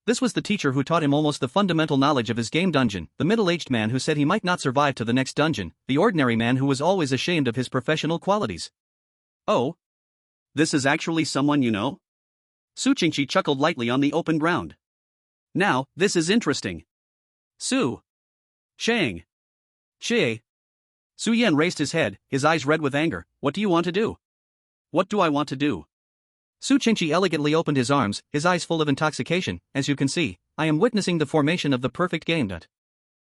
Speaker 2: This was the teacher who taught him almost the fundamental knowledge of his game dungeon, the middle-aged man who said he might not survive to the next dungeon, the ordinary man who was always ashamed of his professional qualities.
Speaker 1: Oh? This is actually someone you know? Su Qingqi chuckled lightly on the open ground. Now, this is interesting. Su. Shang. Xie. Su Yan raised his head, his eyes red with anger. What do you want to do? What do I want to do?
Speaker 2: Su Qingqi elegantly opened his arms, his eyes full of intoxication. As you can see, I am witnessing the formation of the perfect game.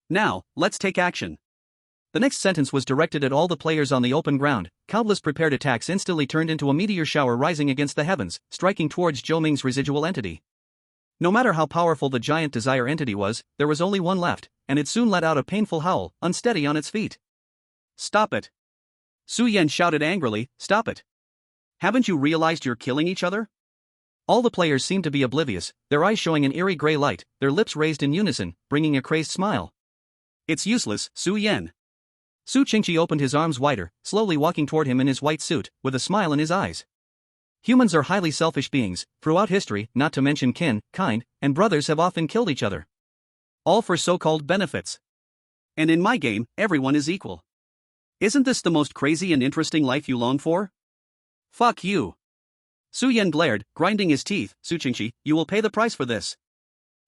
Speaker 1: Now, let's take action.
Speaker 2: The next sentence was directed at all the players on the open ground. Countless prepared attacks instantly turned into a meteor shower rising against the heavens, striking towards Zhou Ming's residual entity. No matter how powerful the giant desire entity was, there was only one left, and it soon let out a painful howl, unsteady on its feet.
Speaker 1: Stop it. Su Yan shouted angrily, stop it. Haven't you realized you're killing each other?
Speaker 2: All the players seemed to be oblivious, their eyes showing an eerie gray light, their lips raised in unison, bringing a crazed smile.
Speaker 1: It's useless, Su Yan.
Speaker 2: Su Qingqi opened his arms wider, slowly walking toward him in his white suit, with a smile in his eyes. Humans are highly selfish beings. Throughout history, not to mention kin, kind, and brothers have often killed each other.
Speaker 1: All for so-called benefits. And in my game, everyone is equal. Isn't this the most crazy and interesting life you long for? Fuck you. Su Yan glared, grinding his teeth. Su Qingqi, you will pay the price for this.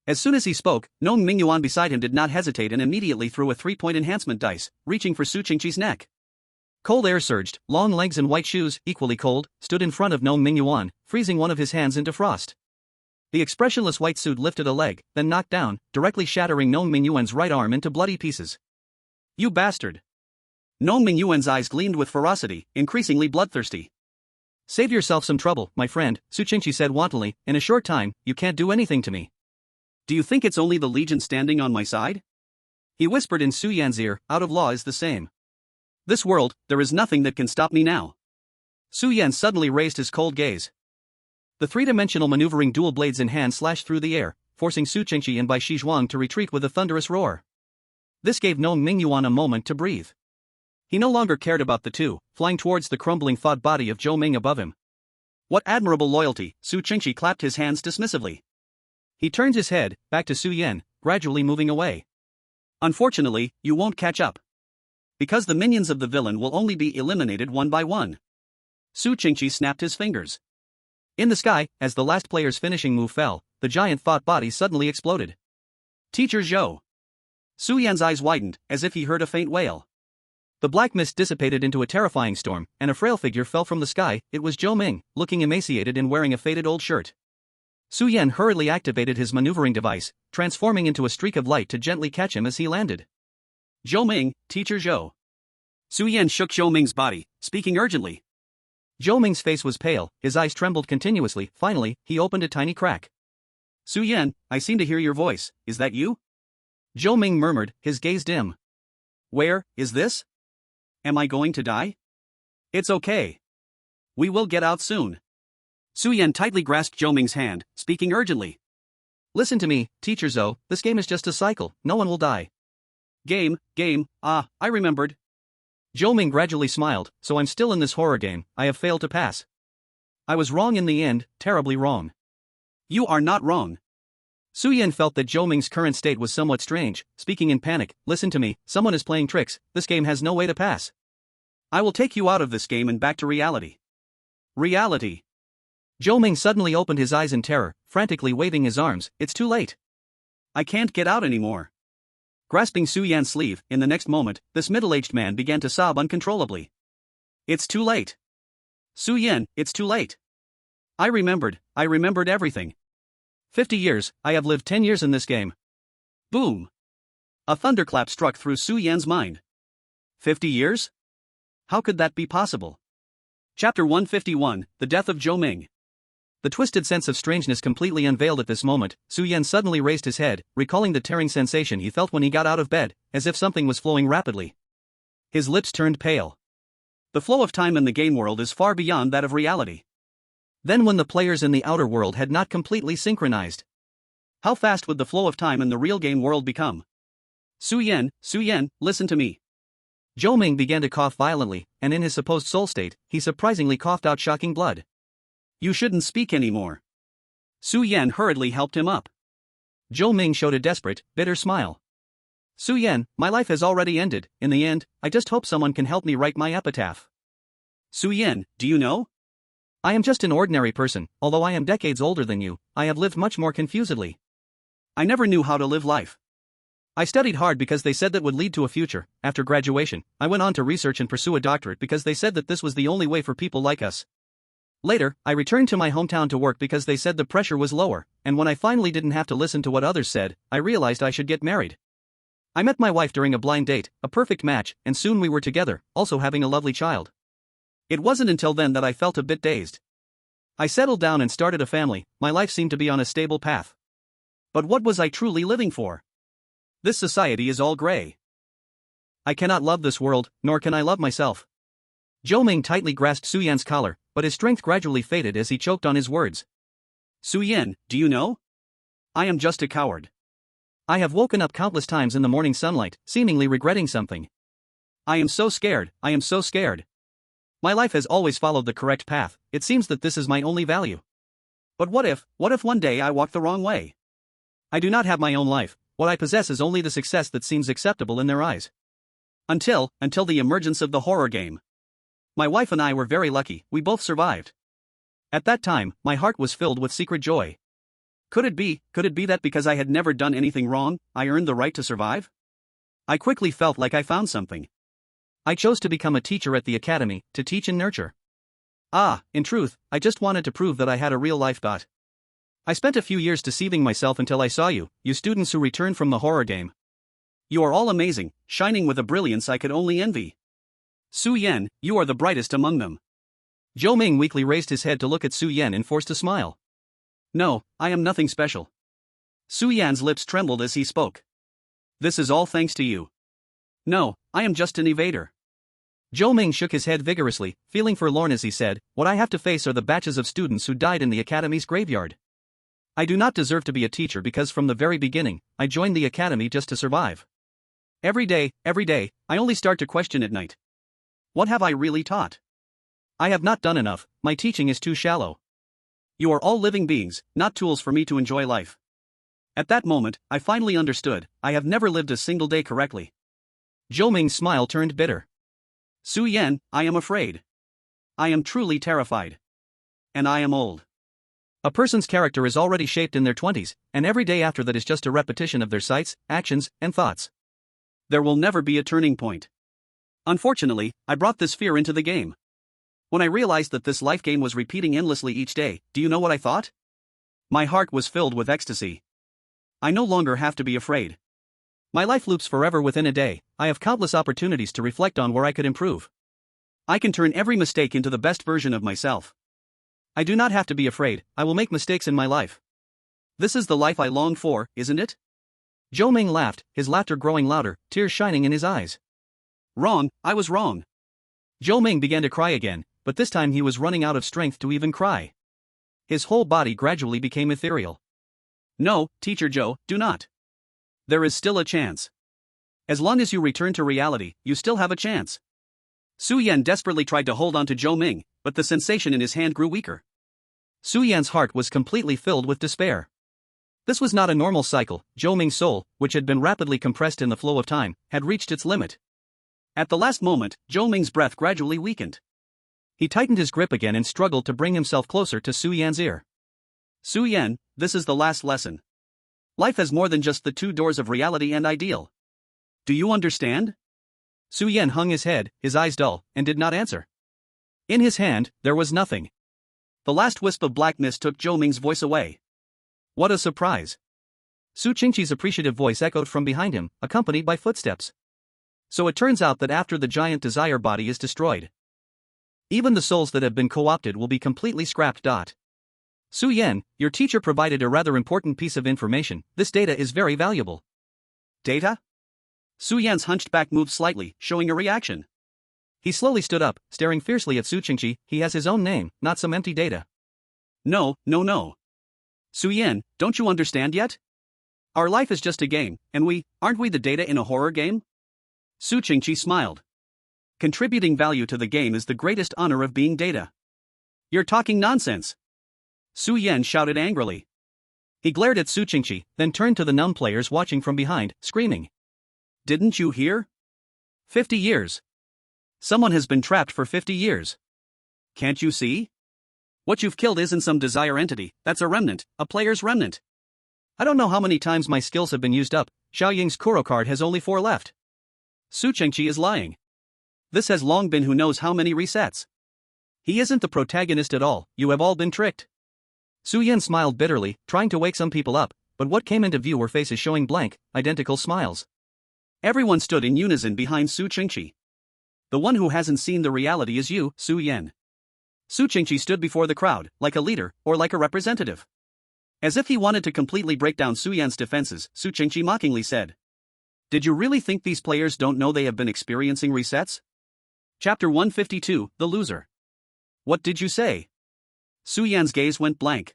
Speaker 1: As soon as he spoke, Nong Mingyuan beside him did not hesitate and immediately threw a 3-point enhancement dice, reaching for Su Qingqi's neck.
Speaker 2: Cold air surged, long legs and white shoes, equally cold, stood in front of Nong Mingyuan, freezing one of his hands into frost. The expressionless white suit lifted a leg, then knocked down, directly shattering Nong Mingyuan's right arm into bloody pieces.
Speaker 1: You bastard. Nong Mingyuan's eyes gleamed with ferocity, increasingly bloodthirsty.
Speaker 2: Save yourself some trouble, my friend, Su Qingqi said wantonly. In a short time, you can't do anything to me.
Speaker 1: Do you think it's only the Legion standing on my side? He whispered in Su Yan's ear, out of law is the same. This world, there is nothing that can stop me now. Su Yan suddenly raised his cold gaze.
Speaker 2: The three-dimensional maneuvering dual blades in hand slashed through the air, forcing Su Qingqi and Bai Shizhuang to retreat with a thunderous roar. This gave Nong Mingyuan a moment to breathe. He no longer cared about the two, flying towards the crumbling thought body of Zhou Ming above him.
Speaker 1: What admirable loyalty, Su Qingxi clapped his hands dismissively. He turned his head, back to Su Yan, gradually moving away. Unfortunately, you won't catch up. Because the minions of the villain will only be eliminated one by one. Su Qingxi snapped his fingers. In the sky, as the last player's finishing move fell, the giant thought body suddenly exploded. Teacher Zhou. Su Yan's eyes widened, as if he heard a faint wail. The black mist dissipated into a terrifying storm, and a frail figure fell from the sky. It was Zhou Ming, looking emaciated and wearing a faded old shirt. Su Yan hurriedly activated his maneuvering device, transforming into a streak of light to gently catch him as he landed. Zhou Ming, Teacher Zhou. Su Yan shook Zhou Ming's body, speaking urgently. Zhou Ming's face was pale, his eyes trembled continuously. Finally, he opened a tiny crack. Su Yan, I seem to hear your voice, is that you? Zhou Ming murmured, his gaze dim. Where is this? Am I going to die? It's okay. We will get out soon. Su Yan tightly grasped Zhou Ming's hand, speaking urgently. Listen to me, Teacher Zhou, this game is just a cycle, no one will die. Game, I remembered. Zhou Ming gradually smiled, so I'm still in this horror game, I have failed to pass. I was wrong in the end, terribly wrong. You are not wrong. Su Yan felt that Zhou Ming's current state was somewhat strange, speaking in panic, listen to me, someone is playing tricks, this game has no way to pass. I will take you out of this game and back to reality. Reality. Zhou Ming suddenly opened his eyes in terror, frantically waving his arms, it's too late. I can't get out anymore. Grasping Su Yan's sleeve, in the next moment, this middle-aged man began to sob uncontrollably. It's too late. Su Yan, it's too late. I remembered everything. 50 years, I have lived 10 years in this game. Boom. A thunderclap struck through Su Yan's mind. 50 years? How could that be possible? Chapter 151, The Death of Zhou Ming. The twisted sense of strangeness completely unveiled at this moment. Su Yan suddenly raised his head, recalling the tearing sensation he felt when he got out of bed, as if something was flowing rapidly. His lips turned pale. The flow of time in the game world is far beyond that of reality. Then when the players in the outer world had not completely synchronized, how fast would the flow of time in the real game world become? Su Yan, listen to me. Zhou Ming began to cough violently, and in his supposed soul state, he surprisingly coughed out shocking blood. You shouldn't speak anymore. Su Yan hurriedly helped him up. Zhou Ming showed a desperate, bitter smile. Su Yan, my life has already ended, in the end, I just hope someone can help me write my epitaph. Su Yan, do you know? I am just an ordinary person, although I am decades older than you, I have lived much more confusedly. I never knew how to live life. I studied hard because they said that would lead to a future. After graduation, I went on to research and pursue a doctorate because they said that this was the only way for people like us. Later, I returned to my hometown to work because they said the pressure was lower, and when I finally didn't have to listen to what others said, I realized I should get married. I met my wife during a blind date, a perfect match, and soon we were together, also having a lovely child. It wasn't until then that I felt a bit dazed. I settled down and started a family, my life seemed to be on a stable path. But what was I truly living for? This society is all gray. I cannot love this world, nor can I love myself. Zhou Ming tightly grasped Su Yan's collar, but his strength gradually faded as he choked on his words. Su Yan, do you know? I am just a coward. I have woken up countless times in the morning sunlight, seemingly regretting something. I am so scared, My life has always followed the correct path, it seems that this is my only value. But what if one day I walk the wrong way? I do not have my own life, what I possess is only the success that seems acceptable in their eyes. Until the emergence of the horror game. My wife and I were very lucky, we both survived. At that time, my heart was filled with secret joy. Could it be that because I had never done anything wrong, I earned the right to survive? I quickly felt like I found something. I chose to become a teacher at the academy, to teach and nurture. In truth, I just wanted to prove that I had a real life. I spent a few years deceiving myself until I saw you students who returned from the horror game. You are all amazing, shining with a brilliance I could only envy. Su Yan, you are the brightest among them. Zhou Ming weakly raised his head to look at Su Yan and forced a smile. No, I am nothing special. Su Yan's lips trembled as he spoke. This is all thanks to you. No, I am just an evader. Zhou Ming shook his head vigorously, feeling forlorn as he said, what I have to face are the batches of students who died in the academy's graveyard. I do not deserve to be a teacher because from the very beginning, I joined the academy just to survive. Every day, I only start to question at night. What have I really taught? I have not done enough, my teaching is too shallow. You are all living beings, not tools for me to enjoy life. At that moment, I finally understood, I have never lived a single day correctly. Zhou Ming's smile turned bitter. Su Yan, I am afraid. I am truly terrified. And I am old. A person's character is already shaped in their 20s, and every day after that is just a repetition of their sights, actions, and thoughts. There will never be a turning point. Unfortunately, I brought this fear into the game. When I realized that this life game was repeating endlessly each day, do you know what I thought? My heart was filled with ecstasy. I no longer have to be afraid. My life loops forever within a day. I have countless opportunities to reflect on where I could improve. I can turn every mistake into the best version of myself. I do not have to be afraid, I will make mistakes in my life. This is the life I longed for, isn't it? Zhou Ming laughed, his laughter growing louder, tears shining in his eyes. Wrong, I was wrong. Zhou Ming began to cry again, but this time he was running out of strength to even cry. His whole body gradually became ethereal. No, Teacher Zhou, do not. There is still a chance. As long as you return to reality, you still have a chance. Su Yan desperately tried to hold on to Zhou Ming, but the sensation in his hand grew weaker. Su Yan's heart was completely filled with despair. This was not a normal cycle. Zhou Ming's soul, which had been rapidly compressed in the flow of time, had reached its limit. At the last moment, Zhou Ming's breath gradually weakened. He tightened his grip again and struggled to bring himself closer to Su Yan's ear. Su Yan, this is the last lesson. Life has more than just the two doors of reality and ideal. Do you understand? Su Yan hung his head, his eyes dull, and did not answer. In his hand, there was nothing. The last wisp of black mist took Zhou Ming's voice away. What a surprise! Su Qingqi's appreciative voice echoed from behind him, accompanied by footsteps. So it turns out that after the giant desire body is destroyed, even the souls that have been co-opted will be completely scrapped. Su Yan, your teacher provided a rather important piece of information. This data is very valuable. Data? Su Yan's hunched back moved slightly, showing a reaction. He slowly stood up, staring fiercely at Su Qingqi. He has his own name, not some empty data. No. Su Yan, don't you understand yet? Our life is just a game, and aren't we the data in a horror game? Su Qingqi smiled. Contributing value to the game is the greatest honor of being data. You're talking nonsense. Su Yan shouted angrily. He glared at Su Qingqi, then turned to the numb players watching from behind, screaming. Didn't you hear? 50 years. Someone has been trapped for 50 years. Can't you see? What you've killed isn't some desire entity, that's a remnant, a player's remnant. I don't know how many times my skills have been used up. Xiaoying's Kuro card has only 4 left. Su Qingqi is lying. This has long been who knows how many resets. He isn't the protagonist at all, you have all been tricked. Su Yan smiled bitterly, trying to wake some people up, but what came into view were faces showing blank, identical smiles. Everyone stood in unison behind Su Qingqi. The one who hasn't seen the reality is you, Su Yan. Su Qingqi stood before the crowd, like a leader, or like a representative. As if he wanted to completely break down Su Yan's defenses, Su Qingqi mockingly said. Did you really think these players don't know they have been experiencing resets? Chapter 152, The Loser. What did you say? Su Yan's gaze went blank.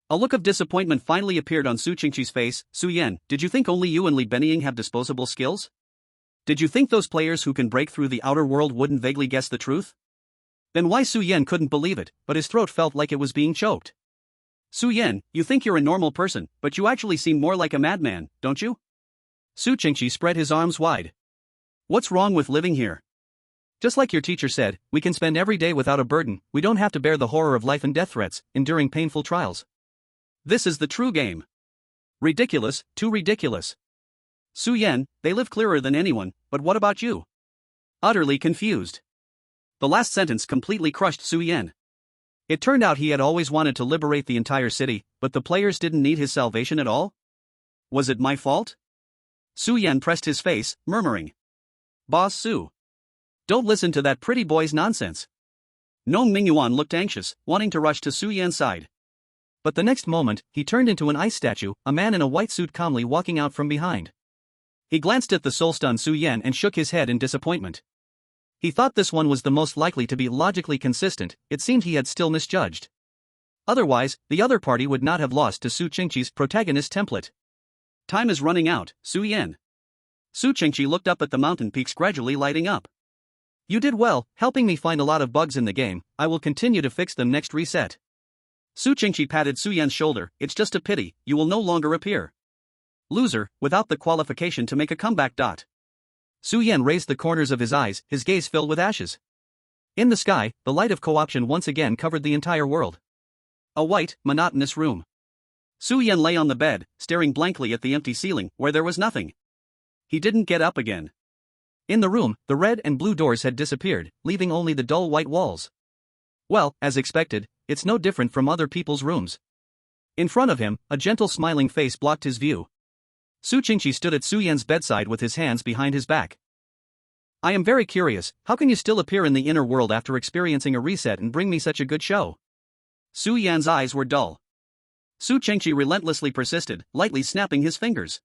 Speaker 1: A look of disappointment finally appeared on Su Qingqi's face. Su Yan, did you think only you and Li Benying have disposable skills? Did you think those players who can break through the outer world wouldn't vaguely guess the truth? Then why Su Yan couldn't believe it, but his throat felt like it was being choked. Su Yan, you think you're a normal person, but you actually seem more like a madman, don't you? Su Qingqi spread his arms wide. What's wrong with living here? Just like your teacher said, we can spend every day without a burden, we don't have to bear the horror of life and death threats, enduring painful trials. This is the true game. Ridiculous, too ridiculous. Su Yan, they live clearer than anyone, but what about you? Utterly confused. The last sentence completely crushed Su Yan. It turned out he had always wanted to liberate the entire city, but the players didn't need his salvation at all? Was it my fault? Su Yan pressed his face, murmuring. Boss Su. Don't listen to that pretty boy's nonsense. Nong Mingyuan looked anxious, wanting to rush to Su Yan's side. But the next moment, he turned into an ice statue, a man in a white suit calmly walking out from behind. He glanced at the soul-stunned Su Yan and shook his head in disappointment. He thought this one was the most likely to be logically consistent. It seemed he had still misjudged. Otherwise, the other party would not have lost to Su Qingqi's protagonist template. Time is running out, Su Yan. Su Qingqi looked up at the mountain peaks gradually lighting up.
Speaker 2: You did well, helping me find a lot of bugs in the game. I will continue to fix them next reset. Su Qingqi patted Su Yan's shoulder. It's just a pity, you will no longer appear. Loser, without the qualification to make a comeback. Su Yan raised the corners of his eyes, his gaze filled with ashes. In the sky, the light of co-option once again covered the entire world. A white, monotonous room. Su Yan lay on the bed, staring blankly at the empty ceiling, where there was nothing. He didn't get up again. In the room, the red and blue doors had disappeared, leaving only the dull white walls. Well, as expected, it's no different from other people's rooms. In front of him, a gentle smiling face blocked his view. Su Qingqi stood at Su Yan's bedside with his hands behind his back. I am very curious, how can you still appear in the inner world after experiencing a reset and bring me such a good show? Su Yan's eyes were dull. Su Qingqi relentlessly persisted, lightly snapping his fingers.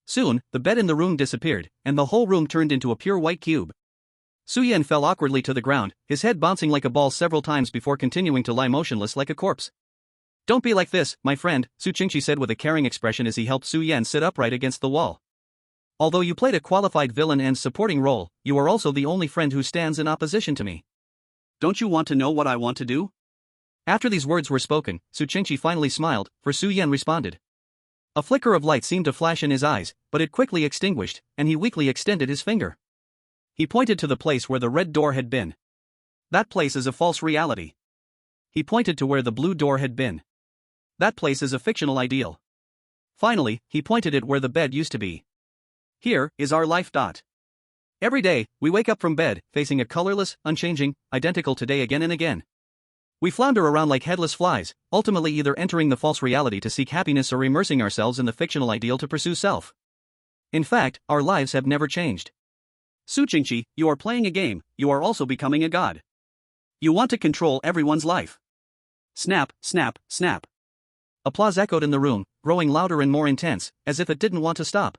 Speaker 2: Soon, the bed in the room disappeared, and the whole room turned into a pure white cube. Su Yan fell awkwardly to the ground, his head bouncing like a ball several times before continuing to lie motionless like a corpse. Don't be like this, my friend, Su Qingqi said with a caring expression as he helped Su Yan sit upright against the wall. Although you played a qualified villain and supporting role, you are also the only friend who stands in opposition to me. Don't you want to know what I want to do? After these words were spoken, Su Qingqi finally smiled, for Su Yan responded. A flicker of light seemed to flash in his eyes, but it quickly extinguished, and he weakly extended his finger. He pointed to the place where the red door had been. That place is a false reality. He pointed to where the blue door had been. That place is a fictional ideal. Finally, he pointed it where the bed used to be. Here is our life. Every day, we wake up from bed, facing a colorless, unchanging, identical today again and again. We flounder around like headless flies, ultimately either entering the false reality to seek happiness or immersing ourselves in the fictional ideal to pursue self. In fact, our lives have never changed. Su Qingqi, you are playing a game, you are also becoming a god. You want to control everyone's life. Snap, snap, snap. Applause echoed in the room, growing louder and more intense, as if it didn't want to stop.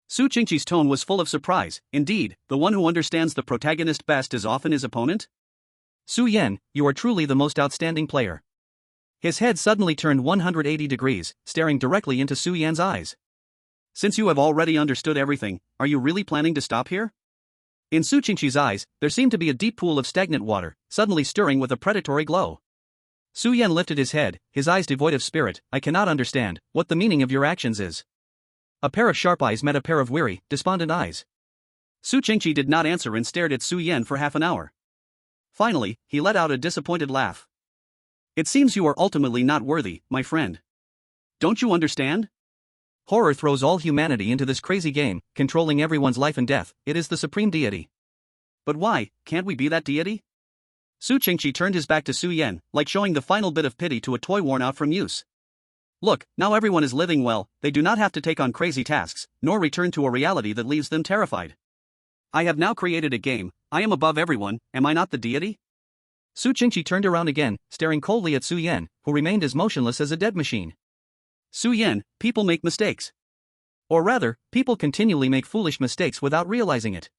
Speaker 2: Su Qingqi's tone was full of surprise. Indeed, the one who understands the protagonist best is often his opponent? Su Yan, you are truly the most outstanding player. His head suddenly turned 180 degrees, staring directly into Su Yan's eyes. Since you have already understood everything, are you really planning to stop here? In Su Qingqi's eyes, there seemed to be a deep pool of stagnant water, suddenly stirring with a predatory glow. Su Yan lifted his head, his eyes devoid of spirit. I cannot understand what the meaning of your actions is. A pair of sharp eyes met a pair of weary, despondent eyes. Su Qingqi did not answer and stared at Su Yan for half an hour. Finally, he let out a disappointed laugh. It seems you are ultimately not worthy, my friend. Don't you understand? Horror throws all humanity into this crazy game, controlling everyone's life and death. It is the supreme deity. But why, can't we be that deity? Su Qingqi turned his back to Su Yan, like showing the final bit of pity to a toy worn out from use. Look, now everyone is living well, they do not have to take on crazy tasks, nor return to a reality that leaves them terrified. I have now created a game, I am above everyone, am I not the deity? Su Qingqi turned around again, staring coldly at Su Yan, who remained as motionless as a dead machine. Su Yan, people make mistakes. Or rather, people continually make foolish mistakes without realizing it.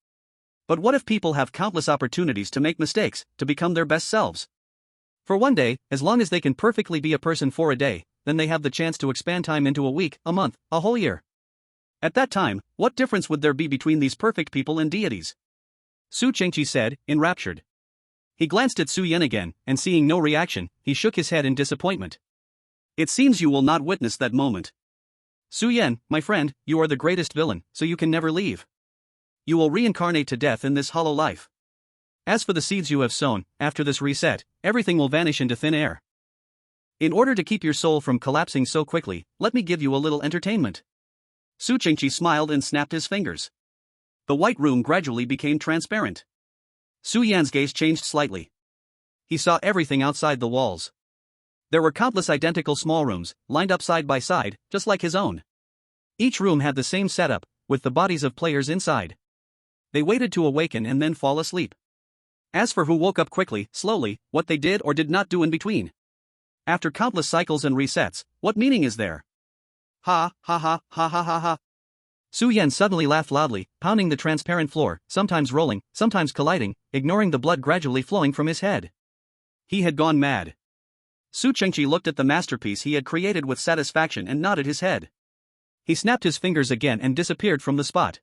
Speaker 2: But what if people have countless opportunities to make mistakes, to become their best selves? For one day, as long as they can perfectly be a person for a day, then they have the chance to expand time into a week, a month, a whole year. At that time, what difference would there be between these perfect people and deities? Su Qingqi said, enraptured. He glanced at Su Yan again, and seeing no reaction, he shook his head in disappointment. It seems you will not witness that moment. Su Yan, my friend, you are the greatest villain, so you can never leave. You will reincarnate to death in this hollow life. As for the seeds you have sown, after this reset, everything will vanish into thin air. In order to keep your soul from collapsing so quickly, let me give you a little entertainment. Su Qingqi smiled and snapped his fingers. The white room gradually became transparent. Su Yan's gaze changed slightly. He saw everything outside the walls. There were countless identical small rooms, lined up side by side, just like his own. Each room had the same setup, with the bodies of players inside. They waited to awaken and then fall asleep. As for who woke up quickly, slowly, what they did or did not do in between. After countless cycles and resets, what meaning is there? Ha, ha ha, ha ha ha ha. Su Yan suddenly laughed loudly, pounding the transparent floor, sometimes rolling, sometimes colliding, ignoring the blood gradually flowing from his head. He had gone mad. Su Qingqi looked at the masterpiece he had created with satisfaction and nodded his head. He snapped his fingers again and disappeared from the spot.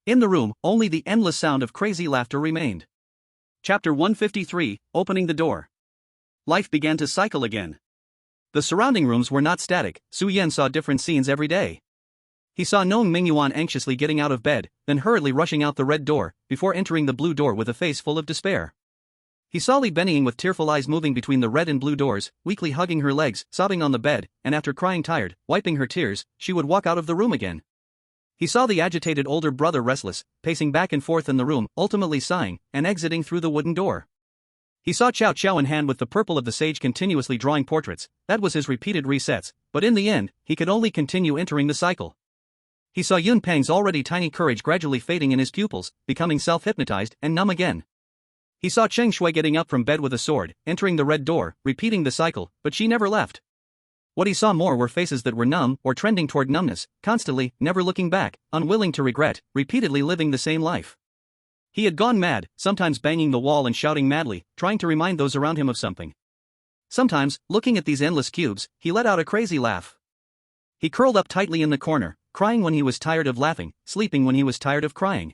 Speaker 2: In the room, only the endless sound of crazy laughter remained.
Speaker 1: Chapter 153, Opening the Door. Life began to cycle again. The surrounding rooms were not static. Su Yan saw different scenes every day. He saw Nong Mingyuan anxiously getting out of bed, then hurriedly rushing out the red door, before entering the blue door with a face full of despair. He saw Li Benying with tearful eyes moving between the red and blue doors, weakly hugging her legs, sobbing on the bed, and after crying tired, wiping her tears, she would walk out of the room again. He saw the agitated older brother restless, pacing back and forth in the room, ultimately sighing, and exiting through the wooden door. He saw Cao Qiao in hand with the purple of the sage continuously drawing portraits. That was his repeated resets, but in the end, he could only continue entering the cycle. He saw Yun Peng's already tiny courage gradually fading in his pupils, becoming self-hypnotized and numb again. He saw Cheng Shui getting up from bed with a sword, entering the red door, repeating the cycle, but she never left. What he saw more were faces that were numb or trending toward numbness, constantly, never looking back, unwilling to regret, repeatedly living the same life. He had gone mad, sometimes banging the wall and shouting madly, trying to remind those around him of something. Sometimes, looking at these endless cubes, he let out a crazy laugh. He curled up tightly in the corner, crying when he was tired of laughing, sleeping when he was tired of crying.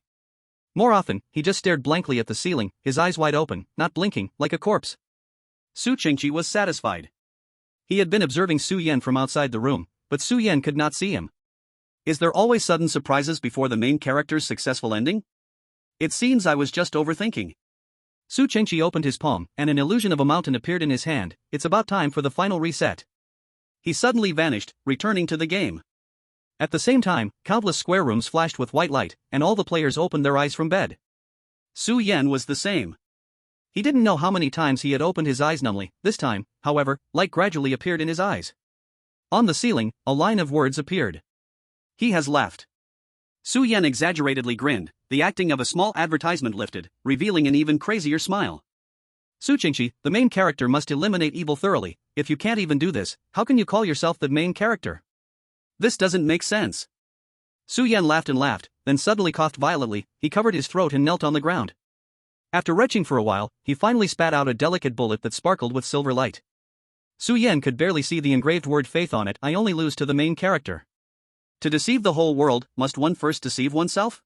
Speaker 1: More often, he just stared blankly at the ceiling, his eyes wide open, not blinking, like a corpse. Su Chengqi was satisfied. He had been observing Su Yan from outside the room, but Su Yan could not see him. Is there always sudden surprises before the main character's successful ending? It seems I was just overthinking. Su Chengqi opened his palm, and an illusion of a mountain appeared in his hand. It's about time for the final reset. He suddenly vanished, returning to the game. At the same time, countless square rooms flashed with white light, and all the players opened their eyes from bed. Su Yan was the same. He didn't know how many times he had opened his eyes numbly. This time, however, light gradually appeared in his eyes. On the ceiling, a line of words appeared. He has left. Su Yan exaggeratedly grinned, the acting of a small advertisement lifted, revealing an even crazier smile. Su Chengqi, the main character must eliminate evil thoroughly. If you can't even do this, how can you call yourself the main character? This doesn't make sense. Su Yan laughed and laughed, then suddenly coughed violently. He covered his throat and knelt on the ground. After retching for a while, he finally spat out a delicate bullet that sparkled with silver light. Su Yan could barely see the engraved word faith on it. I only lose to the main character. To deceive the whole world, must one first deceive oneself?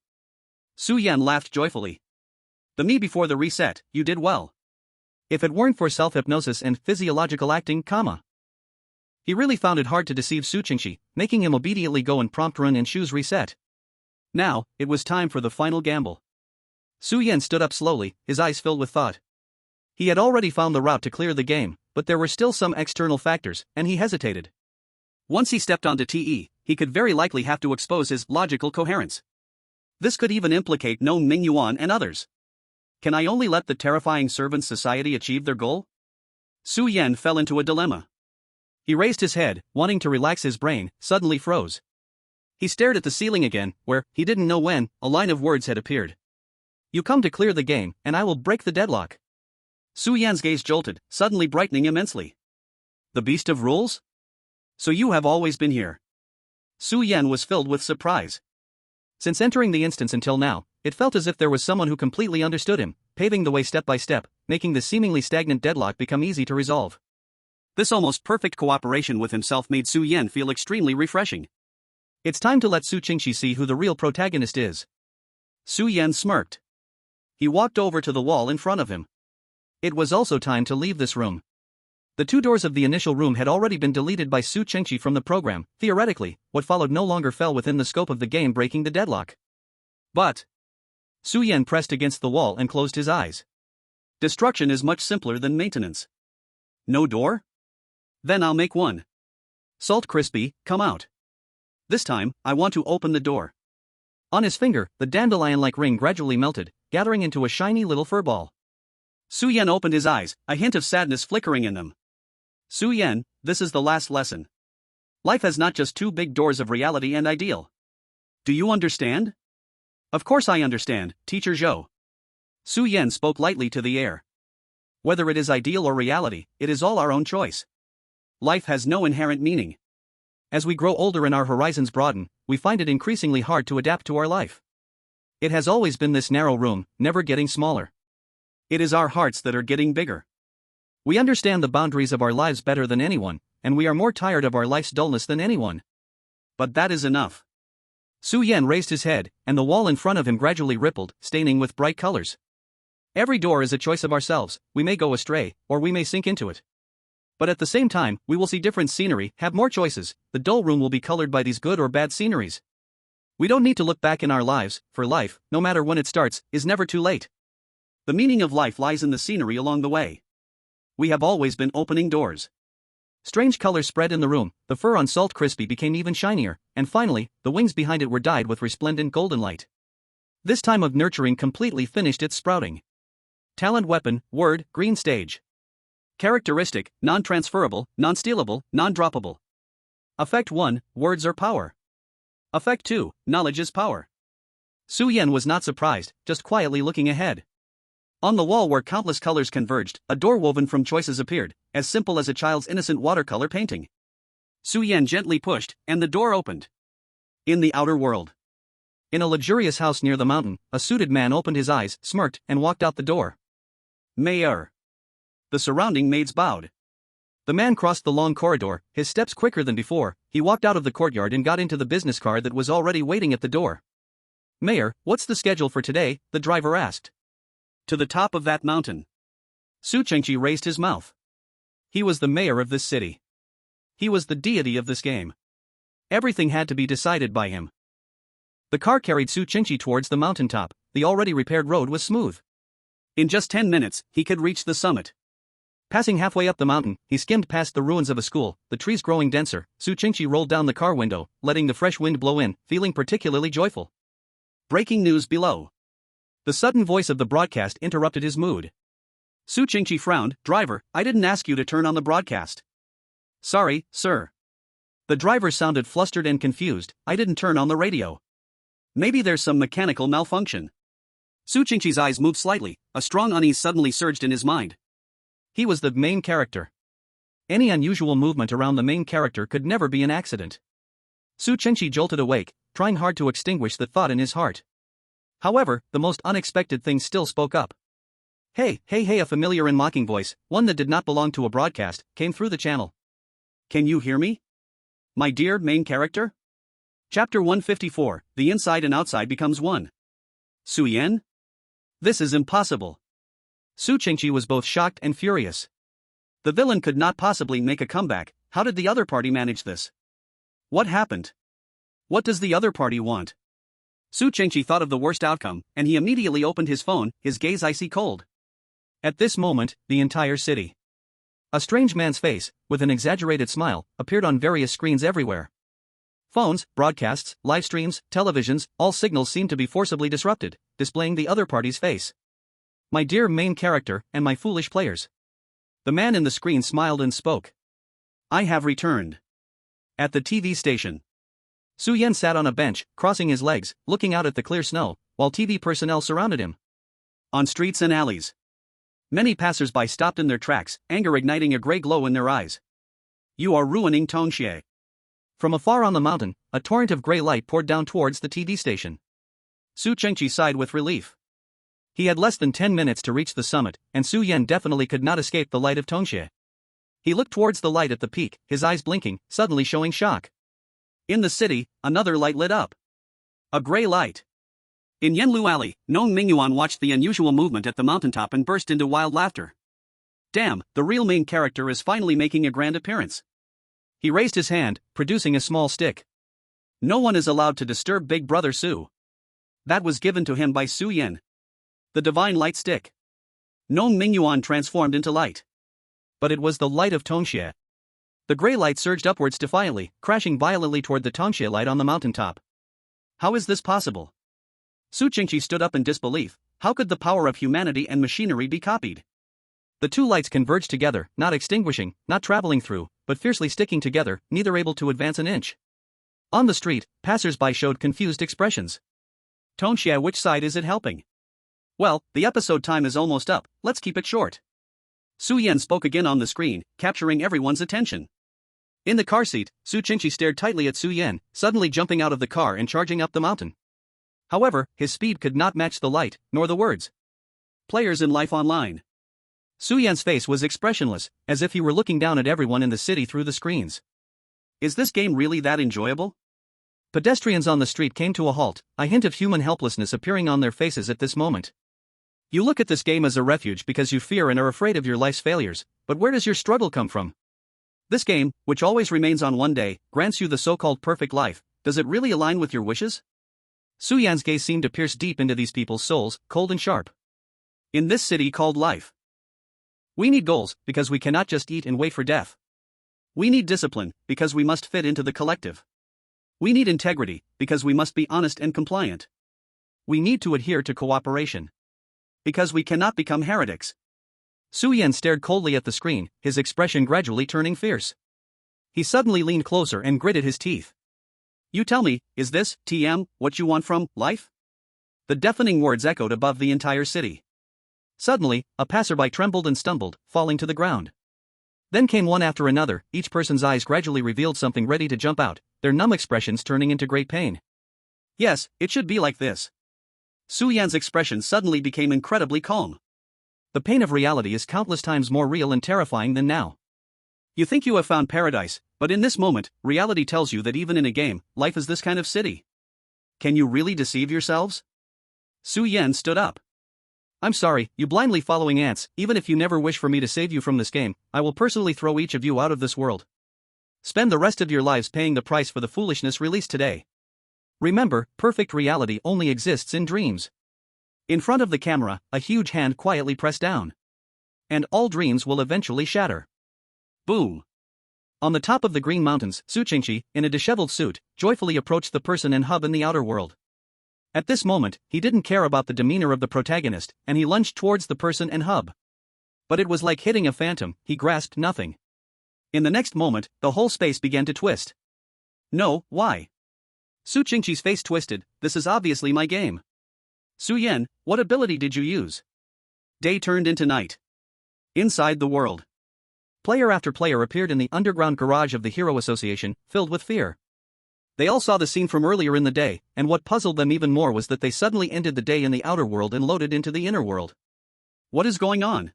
Speaker 1: Su Yan laughed joyfully. The me before the reset, you did well. If it weren't for self-hypnosis and physiological acting, He really found it hard to deceive Su Chengqi, making him obediently go and prompt run and choose reset. Now, it was time for the final gamble. Su Yan stood up slowly, his eyes filled with thought. He had already found the route to clear the game, but there were still some external factors, and he hesitated. Once he stepped onto TE, he could very likely have to expose his logical coherence. This could even implicate Nong Mingyuan and others. Can I only let the terrifying servants' society achieve their goal? Su Yan fell into a dilemma. He raised his head, wanting to relax his brain, suddenly froze. He stared at the ceiling again, where, he didn't know when, a line of words had appeared. You come to clear the game, and I will break the deadlock. Su Yan's gaze jolted, suddenly brightening immensely. The beast of rules? So you have always been here. Su Yan was filled with surprise. Since entering the instance until now, it felt as if there was someone who completely understood him, paving the way step by step, making the seemingly stagnant deadlock become easy to resolve. This almost perfect cooperation with himself made Su Yan feel extremely refreshing. It's time to let Su Chengqi see who the real protagonist is. Su Yan smirked. He walked over to the wall in front of him. It was also time to leave this room. The two doors of the initial room had already been deleted by Su Chengqi from the program. Theoretically, what followed no longer fell within the scope of the game breaking the deadlock. But Su Yan pressed against the wall and closed his eyes. Destruction is much simpler than maintenance. No door? Then I'll make one. Salt Crispy, come out. This time, I want to open the door. On his finger, the dandelion-like ring gradually melted, gathering into a shiny little fur ball. Su Yan opened his eyes, a hint of sadness flickering in them. Su Yan, this is the last lesson. Life has not just two big doors of reality and ideal. Do you understand? Of course I understand, Teacher Zhou. Su Yan spoke lightly to the air. Whether it is ideal or reality, it is all our own choice. Life has no inherent meaning. As we grow older and our horizons broaden, we find it increasingly hard to adapt to our life. It has always been this narrow room, never getting smaller. It is our hearts that are getting bigger. We understand the boundaries of our lives better than anyone, and we are more tired of our life's dullness than anyone. But that is enough. Su Yan raised his head, and the wall in front of him gradually rippled, staining with bright colors. Every door is a choice of ourselves, we may go astray, or we may sink into it. But at the same time, we will see different scenery, have more choices, the dull room will be colored by these good or bad sceneries. We don't need to look back in our lives, for life, no matter when it starts, is never too late. The meaning of life lies in the scenery along the way. We have always been opening doors. Strange colors spread in the room, the fur on Salt Crispy became even shinier, and finally, the wings behind it were dyed with resplendent golden light. This time of nurturing completely finished its sprouting. Talent weapon, word, green stage. Characteristic, non-transferable, non-stealable, non-droppable. Effect 1, words are power. Effect 2, knowledge is power. Su Yan was not surprised, just quietly looking ahead. On the wall where countless colors converged, a door woven from choices appeared, as simple as a child's innocent watercolor painting. Su Yan gently pushed, and the door opened. In the outer world. In a luxurious house near the mountain, a suited man opened his eyes, smirked, and walked out the door. Mayor. The surrounding maids bowed. The man crossed the long corridor, his steps quicker than before. He walked out of the courtyard and got into the business car that was already waiting at the door. Mayor, what's the schedule for today? The driver asked. To the top of that mountain. Su Chengqi raised his mouth. He was the mayor of this city. He was the deity of this game. Everything had to be decided by him. The car carried Su Chengqi towards the mountaintop. The already repaired road was smooth. In just 10 minutes, he could reach the summit. Passing halfway up the mountain, he skimmed past the ruins of a school, the trees growing denser. Su Chengqi rolled down the car window, letting the fresh wind blow in, feeling particularly joyful. Breaking news below. The sudden voice of the broadcast interrupted his mood. Su Chengqi frowned. Driver, I didn't ask you to turn on the broadcast. Sorry, sir. The driver sounded flustered and confused. I didn't turn on the radio. Maybe there's some mechanical malfunction. Su Chengqi's eyes moved slightly. A strong unease suddenly surged in his mind. He was the main character. Any unusual movement around the main character could never be an accident. Su Chengqi jolted awake, trying hard to extinguish the thought in his heart. However, the most unexpected thing still spoke up. Hey, a familiar and mocking voice, one that did not belong to a broadcast, came through the channel. Can you hear me? My dear main character? Chapter 154, The Inside and Outside Becomes One. Su Yan? This is impossible. Su Chengqi was both shocked and furious. The villain could not possibly make a comeback. How did the other party manage this? What happened? What does the other party want? Su Chengqi thought of the worst outcome, and he immediately opened his phone, his gaze icy cold. At this moment, the entire city. A strange man's face, with an exaggerated smile, appeared on various screens everywhere. Phones, broadcasts, live streams, televisions, all signals seemed to be forcibly disrupted, displaying the other party's face. My dear main character, and my foolish players. The man in the screen smiled and spoke. I have returned. At the TV station. Su Yan sat on a bench, crossing his legs, looking out at the clear snow, while TV personnel surrounded him. On streets and alleys. Many passers-by stopped in their tracks, anger igniting a gray glow in their eyes. You are ruining Tongxie. From afar on the mountain, a torrent of gray light poured down towards the TV station. Su Chengqi sighed with relief. He had less than 10 minutes to reach the summit, and Su Yan definitely could not escape the light of Tongxie. He looked towards the light at the peak, his eyes blinking, suddenly showing shock. In the city, another light lit up. A gray light. In Yanlu Alley, Nong Mingyuan watched the unusual movement at the mountaintop and burst into wild laughter. Damn, the real main character is finally making a grand appearance. He raised his hand, producing a small stick. No one is allowed to disturb Big Brother Su. That was given to him by Su Yan. The divine light stick. Nong Mingyuan transformed into light. But it was the light of Tongxie. The gray light surged upwards defiantly, crashing violently toward the Tongxie light on the mountaintop. How is this possible? Su Chengqi stood up in disbelief. How could the power of humanity and machinery be copied? The two lights converged together, not extinguishing, not traveling through, but fiercely sticking together, neither able to advance an inch. On the street, passers-by showed confused expressions. Tongxie, which side is it helping? Well, the episode time is almost up, let's keep it short. Su Yan spoke again on the screen, capturing everyone's attention. In the car seat, Su Chengqi stared tightly at Su Yan, suddenly jumping out of the car and charging up the mountain. However, his speed could not match the light, nor the words. Players in Life Online. Su Yan's face was expressionless, as if he were looking down at everyone in the city through the screens. Is this game really that enjoyable? Pedestrians on the street came to a halt, a hint of human helplessness appearing on their faces at this moment.
Speaker 2: You look at this game as a refuge because you fear and are afraid of your life's failures, but where does your struggle come from? This game, which always remains on one day, grants you the so-called perfect life. Does it really align with your wishes? Su Yan's gaze seemed to pierce deep into these people's souls, cold and sharp. In this city called life, we need goals, because we cannot just eat and wait for death. We need discipline, because we must fit into the collective. We need integrity, because we must be honest and compliant. We need to adhere to cooperation, because we cannot become heretics. Su Yan stared coldly at the screen, his expression gradually turning fierce. He suddenly leaned closer and gritted his teeth. You tell me, is this, TM, what you want from life? The deafening words echoed above the entire city. Suddenly, a passerby trembled and stumbled, falling to the ground. Then came one after another, each person's eyes gradually revealed something ready to jump out, their numb expressions turning into great pain. Yes, it should be like this. Su Yan's expression suddenly became incredibly calm. The pain of reality is countless times more real and terrifying than now. You think you have found paradise, but in this moment, reality tells you that even in a game, life is this kind of city. Can you really deceive yourselves? Su Yan stood up. I'm sorry, you blindly following ants. Even if you never wish for me to save you from this game, I will personally throw each of you out of this world. Spend the rest of your lives paying the price for the foolishness released today. Remember, perfect reality only exists in dreams. In front of the camera, a huge hand quietly pressed down. And all dreams will eventually shatter. Boom. On the top of the Green Mountains, Su Qingqi, in a disheveled suit, joyfully approached the person and hub in the outer world. At this moment, he didn't care about the demeanor of the protagonist, and he lunged towards the person and hub. But it was like hitting a phantom, he grasped nothing. In the next moment, the whole space began to twist. No, why? Su Qingqi's face twisted. This is obviously my game. Su Yan, what ability did you use? Day turned into night. Inside the world, player after player appeared in the underground garage of the Hero Association, filled with fear. They all saw the scene from earlier in the day, and what puzzled them even more was that they suddenly ended the day in the outer world and loaded into the inner world. What is going on?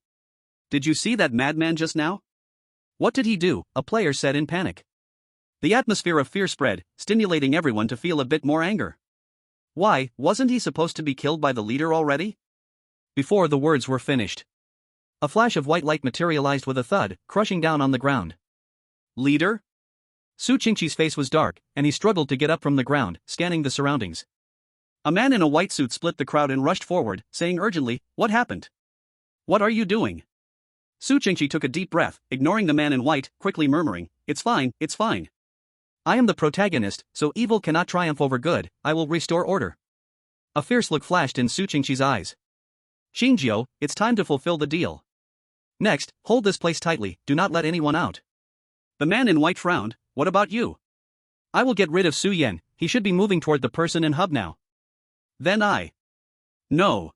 Speaker 2: Did you see that madman just now? What did he do? A player said in panic. The atmosphere of fear spread, stimulating everyone to feel a bit more anger. Why, wasn't he supposed to be killed by the leader already? Before the words were finished, a flash of white light materialized with a thud, crushing down on the ground. Leader? Su Qingqi's face was dark, and he struggled to get up from the ground, scanning the surroundings. A man in a white suit split the crowd and rushed forward, saying urgently, "What happened? What are you doing?" Su Qingqi took a deep breath, ignoring the man in white, quickly murmuring, it's fine. I am the protagonist, so evil cannot triumph over good, I will restore order." A fierce look flashed in Su Qingqi's eyes. "Xingjiu, it's time to fulfill the deal. Next, hold this place tightly, do not let anyone out." The man in white frowned. What about you? I will get rid of Su Yan, he should be moving toward the person and hub now. Then I. No.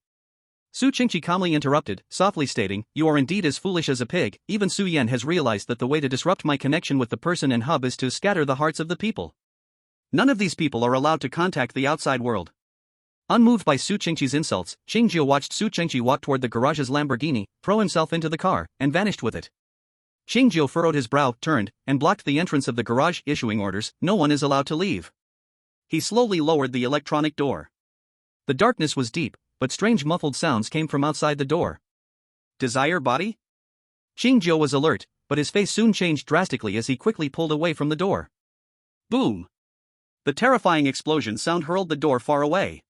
Speaker 2: Su Qingqi calmly interrupted, softly stating, you are indeed as foolish as a pig. Even Su Yan has realized that the way to disrupt my connection with the person and hub is to scatter the hearts of the people. None of these people are allowed to contact the outside world. Unmoved by Su Qingqi's insults, Xingjiu watched Su Qingqi walk toward the garage's Lamborghini, throw himself into the car, and vanished with it. Xingjiu furrowed his brow, turned, and blocked the entrance of the garage, issuing orders, no one is allowed to leave. He slowly lowered the electronic door. The darkness was deep, but strange muffled sounds came from outside the door. Desire body? Xingjiu was alert, but his face soon changed drastically as he quickly pulled away from the door. Boom! The terrifying explosion sound hurled the door far away.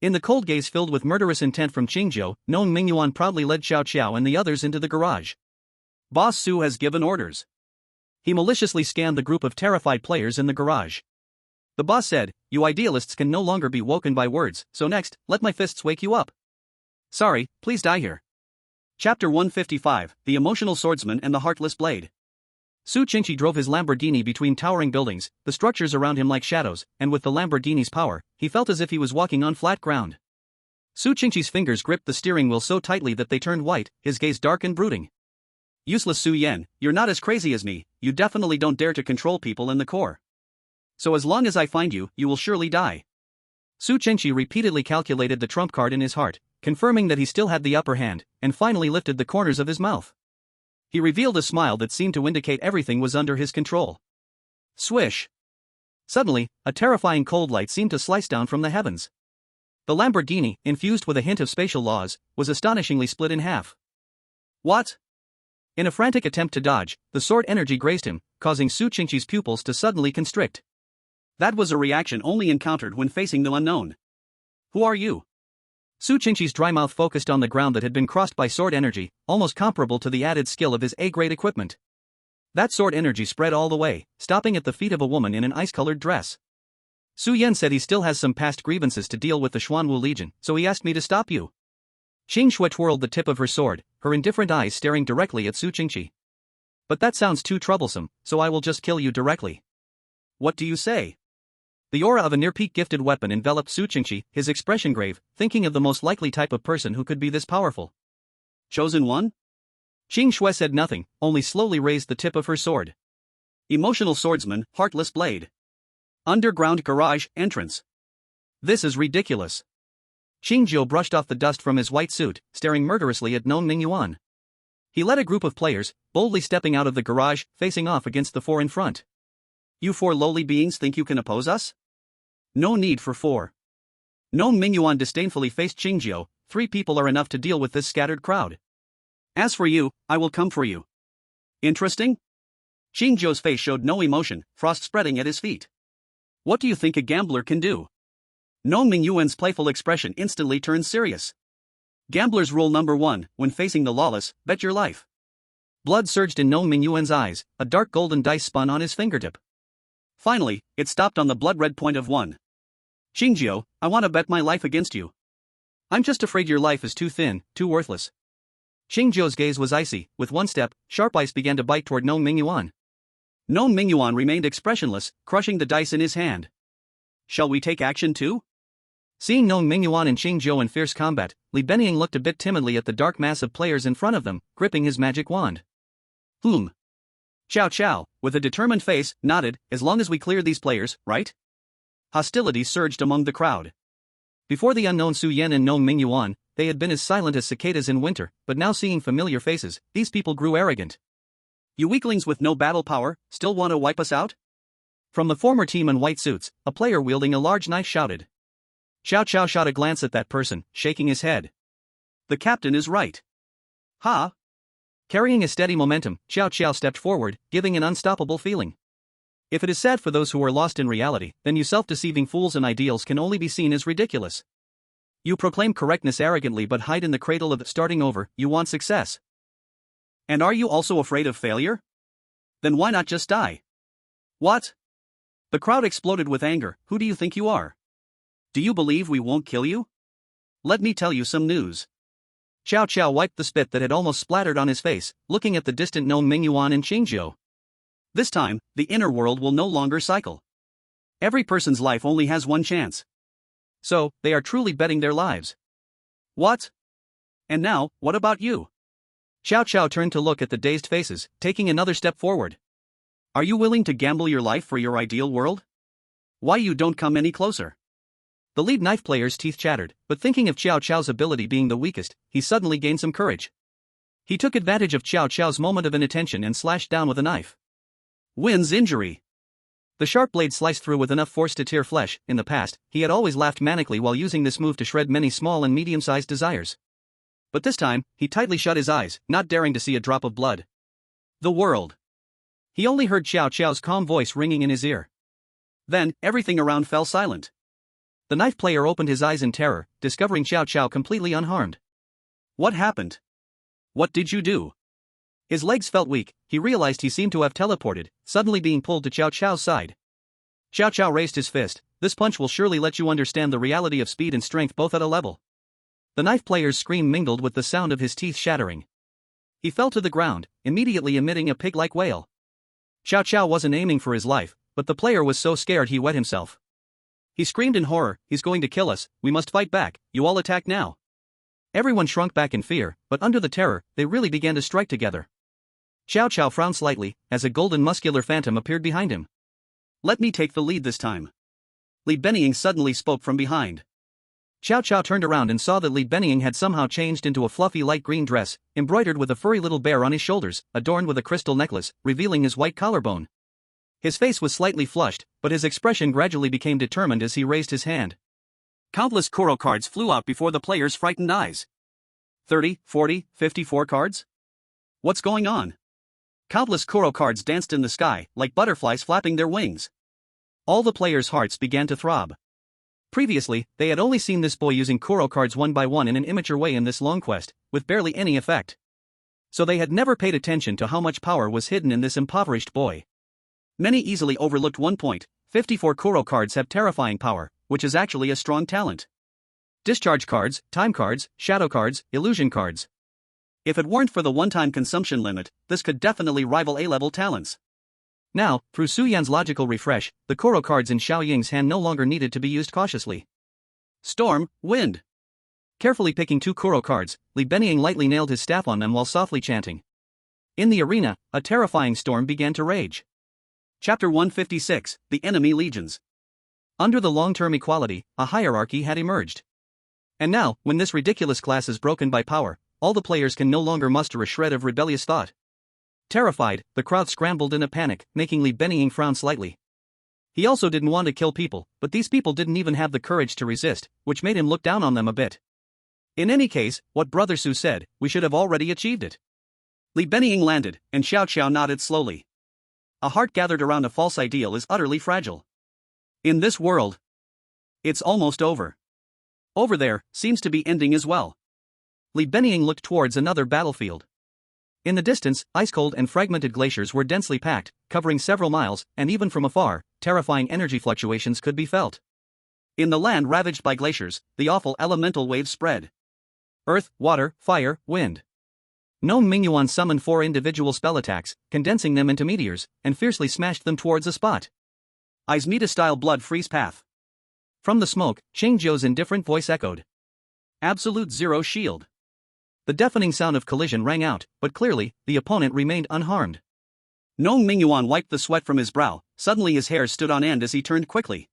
Speaker 2: In the cold gaze filled with murderous intent from Xingjiu, Nong Mingyuan proudly led Xiao Qiao and the others into the garage. Boss Su has given orders. He maliciously scanned the group of terrified players in the garage. The boss said, you idealists can no longer be woken by words, so next, let my fists wake you up. Sorry, please die here. Chapter 155, The Emotional Swordsman and the Heartless Blade. Su Qingqi drove his Lamborghini between towering buildings, the structures around him like shadows, and with the Lamborghini's power, he felt as if he was walking on flat ground. Su Qingqi's fingers gripped the steering wheel so tightly that they turned white, his gaze dark and brooding. Useless Su Yan, you're not as crazy as me, you definitely don't dare to control people in the core. So as long as I find you, you will surely die. Su Qingqi repeatedly calculated the trump card in his heart, confirming that he still had the upper hand, and finally lifted the corners of his mouth. He revealed a smile that seemed to indicate everything was under his control. Swish! Suddenly, a terrifying cold light seemed to slice down from the heavens.
Speaker 1: The Lamborghini, infused with a hint of spatial laws, was astonishingly split in half. What? In a frantic attempt to dodge, the sword energy grazed him, causing Su Qingqi's pupils to suddenly constrict. That was a reaction only encountered when facing the unknown. Who are you? Su Qingqi's dry mouth focused on the ground that had been crossed by sword energy, almost comparable to the added skill of his A-grade equipment. That sword energy spread all the way, stopping at the feet of a woman in an ice-colored dress. Su Yan said he still has some past grievances to deal with the Xuanwu Legion, so he asked me to stop you. Qing Shui twirled the tip of her sword, her indifferent eyes staring directly at Su Qingqi. But that sounds too troublesome, so I will just kill you directly. What do you say? The aura of a near-peak gifted weapon enveloped Su Qingqi, his expression grave, thinking of the most likely type of person who could be this powerful. Chosen one? Qing Shui said nothing, only slowly raised the tip of her sword. Emotional swordsman, heartless blade. Underground garage entrance. This is ridiculous. Qing Jiu brushed off the dust from his white suit, staring murderously at Non Mingyuan. He led a group of players, boldly stepping out of the garage, facing off against the four in front. You four lowly beings think you can oppose us? No need for four. Non Mingyuan disdainfully faced Qing Jiu. 3 people are enough to deal with this scattered crowd. As for you, I will come for you. Interesting? Qing Jiu's face showed no emotion, frost spreading at his feet. What do you think a gambler can do? Non Mingyuan's playful expression instantly turned serious. Gambler's rule number 1, when facing the lawless, bet your life. Blood surged in Non Mingyuan's eyes, a dark golden dice spun on his fingertip. Finally, it stopped on the blood-red point of 1. Qing Jiu, I want to bet my life against you. I'm just afraid your life is too thin, too worthless. Qing Jiu's gaze was icy. With one step, sharp ice began to bite toward Non Mingyuan. Non Mingyuan remained expressionless, crushing the dice in his hand. Shall we take action too? Seeing Non Mingyuan and Qing Jiu in fierce combat, Li Benying looked a bit timidly at the dark mass of players in front of them, gripping his magic wand. Chow Chow, with a determined face, nodded, as long as we clear these players, right? Hostility surged among the crowd. Before the unknown Su Yan and Non Mingyuan, they had been as silent as cicadas in winter, but now seeing familiar faces, these people grew arrogant. You weaklings with no battle power, still want to wipe us out? From the former team in white suits, a player wielding a large knife shouted. Xiao Chao shot a glance at that person, shaking his head. The captain is right. Ha! Carrying a steady momentum, Xiao Chao stepped forward, giving an unstoppable feeling. If it is sad for those who are lost in reality, then you self-deceiving fools and ideals can only be seen as ridiculous. You proclaim correctness arrogantly but hide in the cradle of starting over. You want success. And are you also afraid of failure? Then why not just die? What? The crowd exploded with anger. Who do you think you are? Do you believe we won't kill you? Let me tell you some news. Xiao Chao wiped the spit that had almost splattered on his face, looking at the distant Non Mingyuan and Qing Jiu. This time, the inner world will no longer cycle. Every person's life only has one chance. So, they are truly betting their lives. What? And now, what about you? Xiao Chao turned to look at the dazed faces, taking another step forward. Are you willing to gamble your life for your ideal world? Why you don't come any closer? The lead knife player's teeth chattered, but thinking of Xiao Chao's ability being the weakest, he suddenly gained some courage. He took advantage of Xiao Chao's moment of inattention and slashed down with a knife. Wins injury. The sharp blade sliced through with enough force to tear flesh. In the past, he had always laughed manically while using this move to shred many small and medium-sized desires. But this time, he tightly shut his eyes, not daring to see a drop of blood. The world. He only heard Xiao Chao's calm voice ringing in his ear. Then, everything around fell silent. The knife player opened his eyes in terror, discovering Xiao Chao completely unharmed. What happened? What did you do? His legs felt weak. He realized he seemed to have teleported, suddenly being pulled to Xiao Chao's side. Xiao Chao raised his fist. This punch will surely let you understand the reality of speed and strength both at a level. The knife player's scream mingled with the sound of his teeth shattering. He fell to the ground, immediately emitting a pig-like wail. Xiao Chao wasn't aiming for his life, but the player was so scared he wet himself. He screamed in horror, he's going to kill us, we must fight back, you all attack now. Everyone shrunk back in fear, but under the terror, they really began to strike together. Xiao Chao frowned slightly, as a golden muscular phantom appeared behind him. Let me take the lead this time. Li Benying suddenly spoke from behind. Xiao Chao turned around and saw that Li Benying had somehow changed into a fluffy light green dress, embroidered with a furry little bear on his shoulders, adorned with a crystal necklace, revealing his white collarbone. His face was slightly flushed, but his expression gradually became determined as he raised his hand. Countless Kuro cards flew out before the player's frightened eyes. 30, 40, 54 cards? What's going on? Countless Kuro cards danced in the sky, like butterflies flapping their wings. All the players' hearts began to throb. Previously, they had only seen this boy using Kuro cards one by one in an immature way in this long quest, with barely any effect. So they had never paid attention to how much power was hidden in this impoverished boy. Many easily overlooked one point: 54 Kuro cards have terrifying power, which is actually a strong talent. Discharge cards, time cards, shadow cards, illusion cards. If it weren't for the one-time consumption limit, this could definitely rival A-level talents. Now, through Su Yan's logical refresh, the Kuro cards in Xiao Ying's hand no longer needed to be used cautiously. Storm, wind. Carefully picking 2 Kuro cards, Li Benying lightly nailed his staff on them while softly chanting. In the arena, a terrifying storm began to rage. Chapter 156, The Enemy Legions. Under the long-term equality, a hierarchy had emerged. And now, when this ridiculous class is broken by power, all the players can no longer muster a shred of rebellious thought. Terrified, the crowd scrambled in a panic, making Li Benying frown slightly. He also didn't want to kill people, but these people didn't even have the courage to resist, which made him look down on them a bit. In any case, what Brother Su said, we should have already achieved it. Li Benying landed, and Xiao Qiao nodded slowly. A heart gathered around a false ideal is utterly fragile. In this world, it's almost over. Over there, seems to be ending as well. Li Benying looked towards another battlefield. In the distance, ice-cold and fragmented glaciers were densely packed, covering several miles, and even from afar, terrifying energy fluctuations could be felt. In the land ravaged by glaciers, the awful elemental waves spread. Earth, water, fire, wind. Gnome Mingyuan summoned 4 individual spell attacks, condensing them into meteors, and fiercely smashed them towards a spot. Izmita-style blood freeze path. From the smoke, Xingjiu's indifferent voice echoed. Absolute zero shield. The deafening sound of collision rang out, but clearly, the opponent remained unharmed. Gnome Mingyuan wiped the sweat from his brow. Suddenly his hair stood on end as he turned quickly.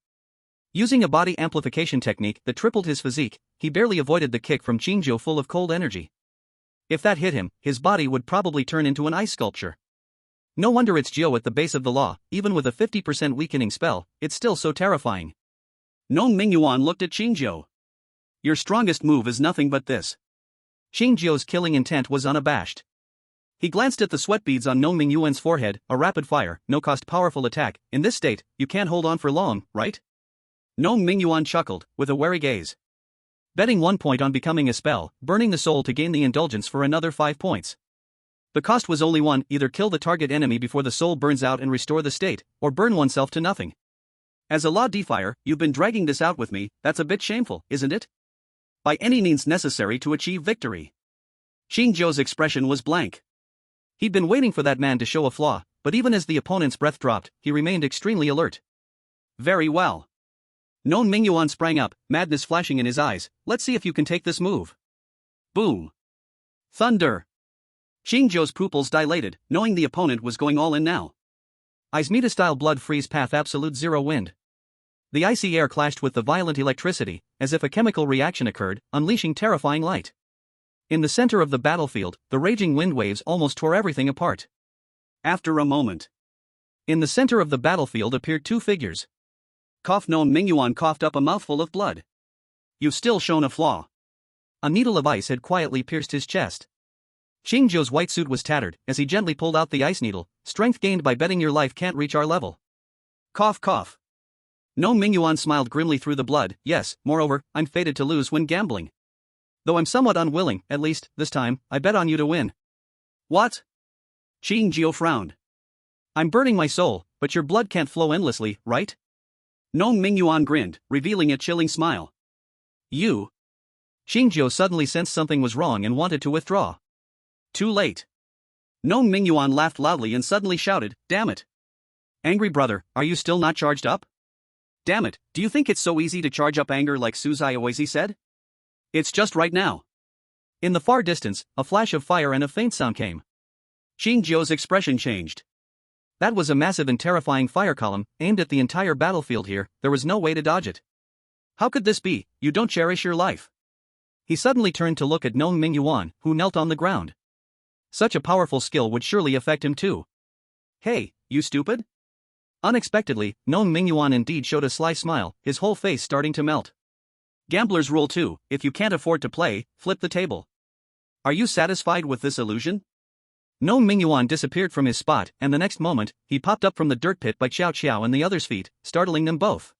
Speaker 1: Using a body amplification technique that tripled his physique, he barely avoided the kick from Xingjiu full of cold energy. If that hit him, his body would probably turn into an ice sculpture. No wonder it's Jiu at the base of the law. Even with a 50% weakening spell, it's still so terrifying. Gnome Mingyuan looked at Xingjiu. Your strongest move is nothing but this. Xingjiu's killing intent was unabashed. He glanced at the sweat beads on Gnome Mingyuan's forehead. A rapid-fire, no-cost powerful attack. In this state, you can't hold on for long, right? Gnome Mingyuan chuckled, with a wary gaze. Betting 1 point on becoming a spell, burning the soul to gain the indulgence for another 5 points. The cost was only one: either kill the target enemy before the soul burns out and restore the state, or burn oneself to nothing. As a law defier, you've been dragging this out with me. That's a bit shameful, isn't it? By any means necessary to achieve victory. Xingjiu's expression was blank. He'd been waiting for that man to show a flaw, but even as the opponent's breath dropped, he remained extremely alert. Very well. Gnome Mingyuan sprang up, madness flashing in his eyes. Let's see if you can take this move. Boom. Thunder. Xingjiu's pupils dilated, knowing the opponent was going all in now. Izmita-style blood freeze path absolute zero wind. The icy air clashed with the violent electricity, as if a chemical reaction occurred, unleashing terrifying light. In the center of the battlefield, the raging wind waves almost tore everything apart. After a moment, in the center of the battlefield appeared 2 figures. Gnome Mingyuan coughed up a mouthful of blood. You've still shown a flaw. A needle of ice had quietly pierced his chest. Xingjiu's white suit was tattered as he gently pulled out the ice needle. Strength gained by betting your life can't reach our level. Cough cough. Gnome Mingyuan smiled grimly through the blood. Yes, moreover, I'm fated to lose when gambling. Though I'm somewhat unwilling, at least, this time, I bet on you to win. What? Xingjiu frowned. I'm burning my soul, but your blood can't flow endlessly, right? Gnome Mingyuan grinned, revealing a chilling smile. You? Xingjiu suddenly sensed something was wrong and wanted to withdraw. Too late. Gnome Mingyuan laughed loudly and suddenly shouted, damn it. Angry brother, are you still not charged up? Damn it, do you think it's so easy to charge up anger like Suzai Oizi said? It's just right now. In the far distance, a flash of fire and a faint sound came. Xingjiu's expression changed. That was a massive and terrifying fire column, aimed at the entire battlefield here. There was no way to dodge it. How could this be? You don't cherish your life. He suddenly turned to look at Gnome Mingyuan, who knelt on the ground. Such a powerful skill would surely affect him too. Hey, you stupid? Unexpectedly, Gnome Mingyuan indeed showed a sly smile, his whole face starting to melt. Gambler's rule 2, if you can't afford to play, flip the table. Are you satisfied with this illusion? No Mingyuan disappeared from his spot, and the next moment, he popped up from the dirt pit by Xiao Xiao and the other's feet, startling them both.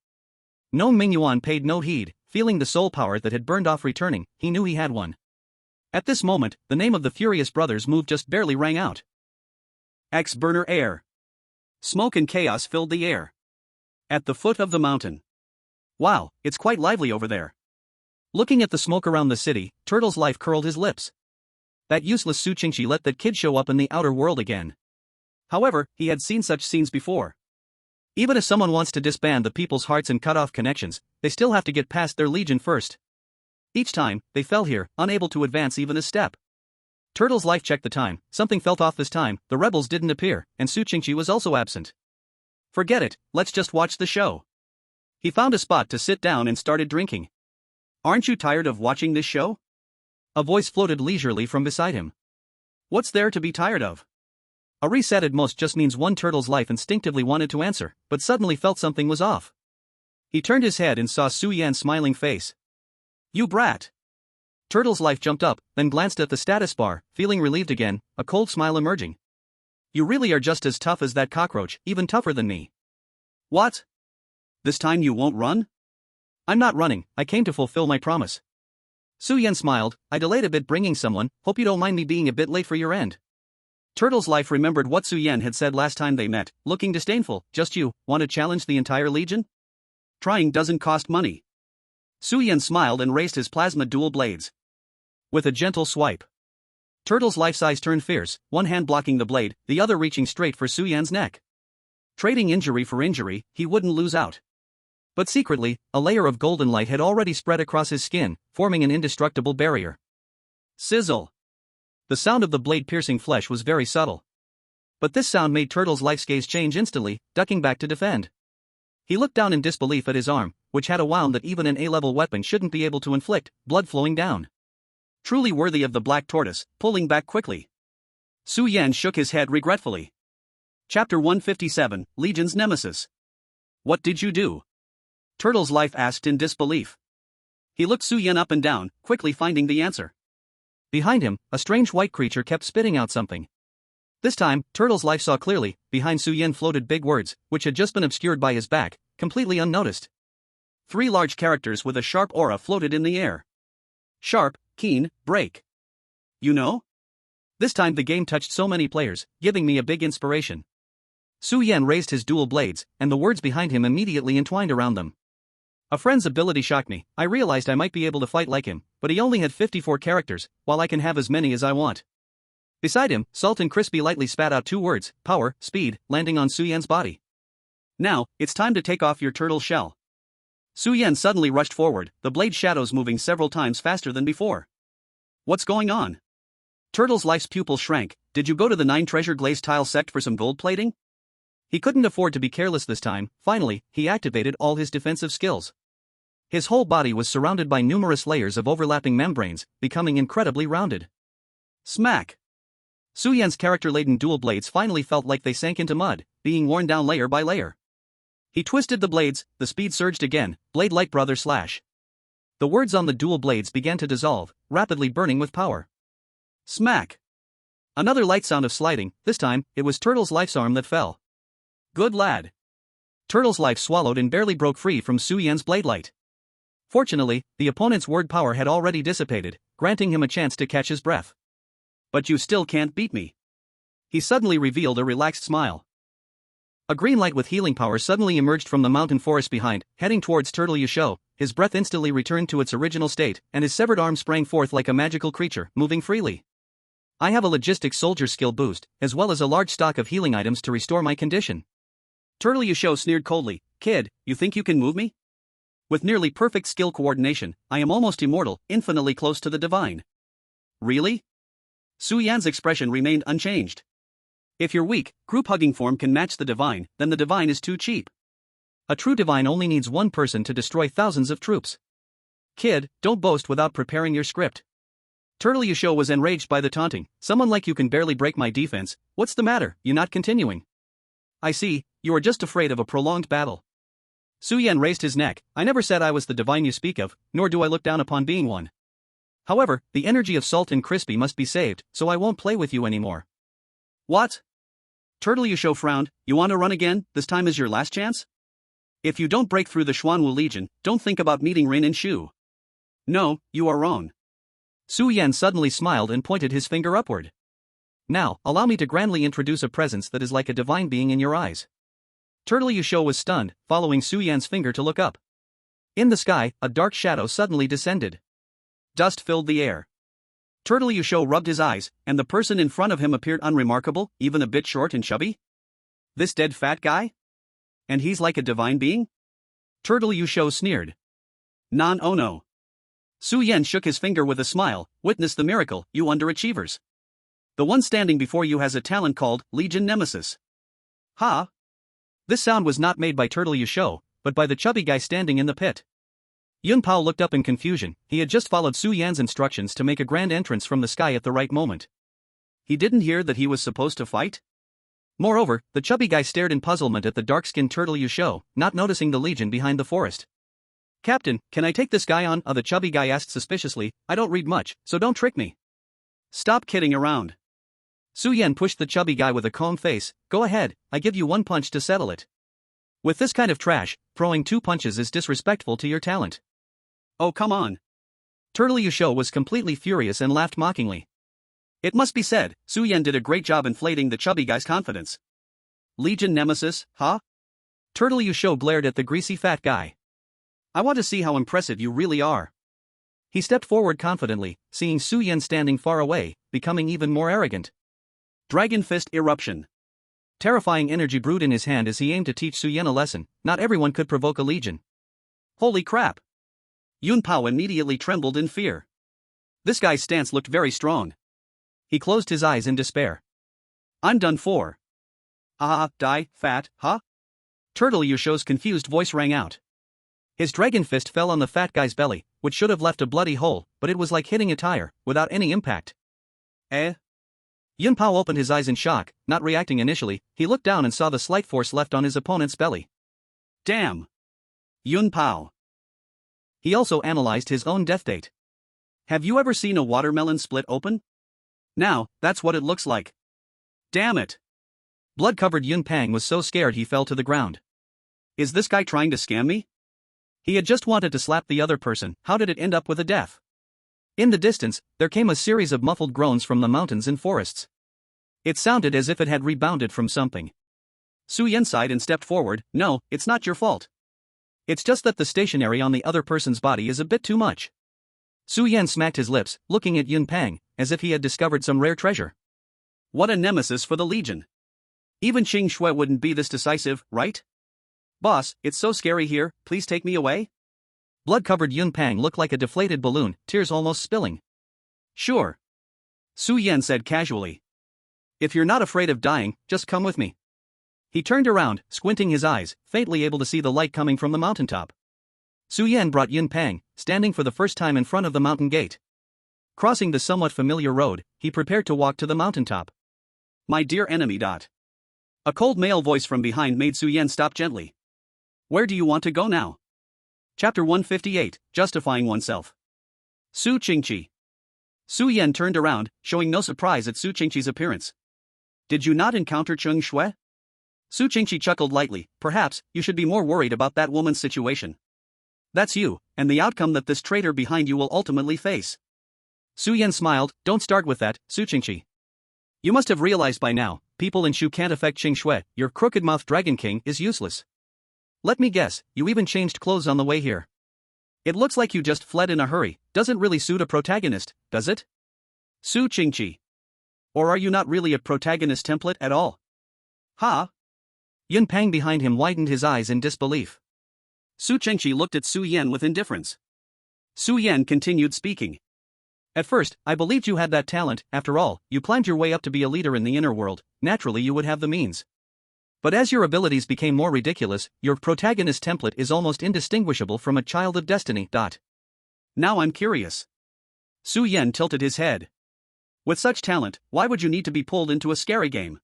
Speaker 1: No Mingyuan paid no heed, feeling the soul power that had burned off returning, he knew he had one. At this moment, the name of the furious brothers moved just barely rang out. Burner air. Smoke and chaos filled the air. At the foot of the mountain. Wow, it's quite lively over there. Looking at the smoke around the city, Turtle's Life curled his lips. That useless Su Qingxi let that kid show up in the outer world again. However, he had seen such scenes before. Even if someone wants to disband the people's hearts and cut off connections, they still have to get past their legion first. Each time, they fell here, unable to advance even a step. Turtle's Life checked the time, something felt off this time, the rebels didn't appear, and Su Qingxi was also absent. Forget it, let's just watch the show. He found a spot to sit down and started drinking. Aren't you tired of watching this show? A voice floated leisurely from beside him. What's there to be tired of? A reset at most just means one Turtle's Life instinctively wanted to answer, but suddenly felt something was off. He turned his head and saw Su Yan's smiling face. You brat! Turtle's Life jumped up, then glanced at the status bar, feeling relieved again, a cold smile emerging. You really are just as tough as that cockroach, even tougher than me. What? This time you won't run? I'm not running, I came to fulfill my promise. Su Yan smiled, I delayed a bit bringing someone, hope you don't mind me being a bit late for your end. Turtle's Life remembered what Su Yan had said last time they met, looking disdainful, just you, want to challenge the entire legion? Trying doesn't cost money. Su Yan smiled and raised his plasma dual blades. With a gentle swipe. Turtle's Life's eyes turned fierce, one hand blocking the blade, the other reaching straight for Su Yan's neck. Trading injury for injury, he wouldn't lose out. But secretly, a layer of golden light had already spread across his skin, forming an indestructible barrier. Sizzle! The sound of the blade piercing flesh was very subtle. But this sound made Turtle's Life's gaze change instantly, ducking back to defend. He looked down in disbelief at his arm, which had a wound that even an A-level weapon shouldn't be able to inflict, blood flowing down. Truly worthy of the Black Tortoise, pulling back quickly. Su Yan shook his head regretfully. Chapter 157, Legion's Nemesis. What did you do? Turtle's Life asked in disbelief. He looked Su Yan up and down, quickly finding the answer. Behind him, a strange white creature kept spitting out something. This time, Turtle's Life saw clearly, behind Su Yan floated big words, which had just been obscured by his back, completely unnoticed. 3 large characters with a sharp aura floated in the air. Sharp, keen, break. You know? This time the game touched so many players, giving me a big inspiration. Su Yan raised his dual blades, and the words behind him immediately entwined around them. A friend's ability shocked me, I realized I might be able to fight like him, but he only had 54 characters, while I can have as many as I want. Beside him, Salt and Crispy lightly spat out 2 words, power, speed, landing on Su Yan's body. Now, it's time to take off your turtle shell. Su Yan suddenly rushed forward, the blade shadows moving several times faster than before. What's going on? Turtle's Life's pupil shrank, did you go to the 9 treasure glaze tile sect for some gold plating? He couldn't afford to be careless this time, finally, he activated all his defensive skills. His whole body was surrounded by numerous layers of overlapping membranes, becoming incredibly rounded. Smack! Su Yan's character-laden dual blades finally felt like they sank into mud, being worn down layer by layer. He twisted the blades, the speed surged again, blade like brother slash. The words on the dual blades began to dissolve, rapidly burning with power. Smack! Another light sound of sliding, this time, it was Turtle's Life's arm that fell. Good lad. Turtle's Life swallowed and barely broke free from Su Yan's blade light. Fortunately, the opponent's word power had already dissipated, granting him a chance to catch his breath. But you still can't beat me. He suddenly revealed a relaxed smile. A green light with healing power suddenly emerged from the mountain forest behind, heading towards Turtle Yusho. His breath instantly returned to its original state, and his severed arm sprang forth like a magical creature, moving freely. I have a logistics soldier skill boost, as well as a large stock of healing items to restore my condition. Turtle Yusho sneered coldly, kid, you think you can move me? With nearly perfect skill coordination, I am almost immortal, infinitely close to the divine. Really? Su Yan's expression remained unchanged. If you're weak, group-hugging form can match the divine, then the divine is too cheap. A true divine only needs one person to destroy thousands of troops. Kid, don't boast without preparing your script. Turtle Yusho was enraged by the taunting, someone like you can barely break my defense, what's the matter, you not continuing? I see, you are just afraid of a prolonged battle.
Speaker 2: Su Yan raised his neck. I never said I was the divine you speak of, nor do I look down upon being one. However, the energy of Salt and Crispy must be saved, so I won't play with you anymore.
Speaker 1: What? Turtle Yusho frowned. You want to run again? This time is your last chance? If you don't break through the Xuanwu Legion, don't think about meeting Rin and Shu. No, you are wrong.
Speaker 2: Su Yan suddenly smiled and pointed his finger upward. Now, allow me to grandly introduce a presence that is like a divine being in your eyes. Turtle Yusho was stunned, following Su Yan's finger to look up. In the sky, a dark shadow suddenly descended.
Speaker 1: Dust filled the air. Turtle Yusho rubbed his eyes, and the person in front of him appeared unremarkable, even a bit short and chubby. This dead fat guy? And he's like a divine being?
Speaker 2: Turtle Yusho sneered.
Speaker 1: Oh no. Su Yan shook his finger with a smile. Witness the miracle, you underachievers. The one standing before you has a talent called Legion Nemesis.
Speaker 2: Ha! This sound was not made by Turtle Yusho, but by the chubby guy standing in the pit. Yun Pao looked up in confusion. He had just followed Su Yan's instructions to make a grand entrance from the sky at the right moment.
Speaker 1: He didn't hear that he was supposed to fight?
Speaker 2: Moreover, the chubby guy stared in puzzlement at the dark-skinned Turtle Yusho, not noticing the legion behind the forest.
Speaker 1: Captain, can I take this guy on? The chubby guy asked suspiciously. I don't read much, so don't trick me. Stop kidding around.
Speaker 2: Su Yan pushed the chubby guy with a calm face. Go ahead, I give you one punch to settle it. With this kind of trash, throwing 2 punches is disrespectful to your talent.
Speaker 1: Oh come on.
Speaker 2: Turtle Yusho was completely furious and laughed mockingly.
Speaker 1: It must be said, Su Yan did a great job inflating the chubby guy's confidence. Legion Nemesis, huh?
Speaker 2: Turtle Yusho glared at the greasy fat guy.
Speaker 1: I want to see how impressive you really are.
Speaker 2: He stepped forward confidently, seeing Su Yan standing far away, becoming even more arrogant.
Speaker 1: Dragon Fist Eruption.
Speaker 2: Terrifying energy brewed in his hand as he aimed to teach Su Yan a lesson. Not everyone could provoke a legion.
Speaker 1: Holy crap! Yun Pao immediately trembled in fear. This guy's stance looked very strong.
Speaker 2: He closed his eyes in despair.
Speaker 1: I'm done for. Die, fat, huh?
Speaker 2: Turtle Yusho's confused voice rang out. His dragon fist fell on the fat guy's belly, which should have left a bloody hole, but it was like hitting a tire, without any impact. Yun Pao opened his eyes in shock, not reacting initially. He looked down and saw the slight force left on his opponent's belly.
Speaker 1: Damn! Yun Pao.
Speaker 2: He also analyzed his own death date.
Speaker 1: Have you ever seen a watermelon split open? Now, that's what it looks like. Damn it!
Speaker 2: Blood-covered Yun Pang was so scared he fell to the ground.
Speaker 1: Is this guy trying to scam me?
Speaker 2: He had just wanted to slap the other person. How did it end up with a death? In the distance, there came a series of muffled groans from the mountains and forests. It sounded as if it had rebounded from something.
Speaker 1: Su Yan sighed and stepped forward. No, it's not your fault.
Speaker 2: It's just that the stationery on the other person's body is a bit too much. Su Yan smacked his lips, looking at Yun Pang, as if he had discovered some rare treasure.
Speaker 1: What a nemesis for the Legion. Even Qing Shui wouldn't be this decisive, right? Boss, it's so scary here, please take me away?
Speaker 2: Blood-covered Yun Pang looked like a deflated balloon, tears almost spilling.
Speaker 1: Sure. Su Yan said casually. If you're not afraid of dying, just come with me. He turned around, squinting his eyes, faintly able to see the light coming from the mountaintop. Su Yan brought Yun Pang, standing for the first time in front of the mountain gate. Crossing the somewhat familiar road, he prepared to walk to the mountaintop. My dear enemy. A cold male voice from behind made Su Yan stop gently. Where do you want to go now? Chapter 158, Justifying Oneself. Su Qingqi. Su Yan turned around, showing no surprise at Su Qingqi's appearance. Did you not encounter Cheng Shui? Su Qingqi chuckled lightly. Perhaps, you should be more worried about that woman's situation. That's you, and the outcome that this traitor behind you will ultimately face. Su Yan smiled. Don't start with that, Su Qingqi. You must have realized by now, people in Shu can't affect Qing Shui. Your crooked-mouthed Dragon King is useless. Let me guess, you even changed clothes on the way here. It looks like you just fled in a hurry. Doesn't really suit a protagonist, does it? Su Qingqi. Or are you not really a protagonist template at all? Ha! Yun Pang behind him widened his eyes in disbelief. Su Qingqi looked at Su Yan with indifference. Su Yan continued speaking. At first, I believed you had that talent. After all, you climbed your way up to be a leader in the inner world. Naturally you would have the means. But as your abilities became more ridiculous, your protagonist template is almost indistinguishable from a child of destiny. Now I'm curious. Su Yan tilted his head. With such talent, why would you need to be pulled into a scary game?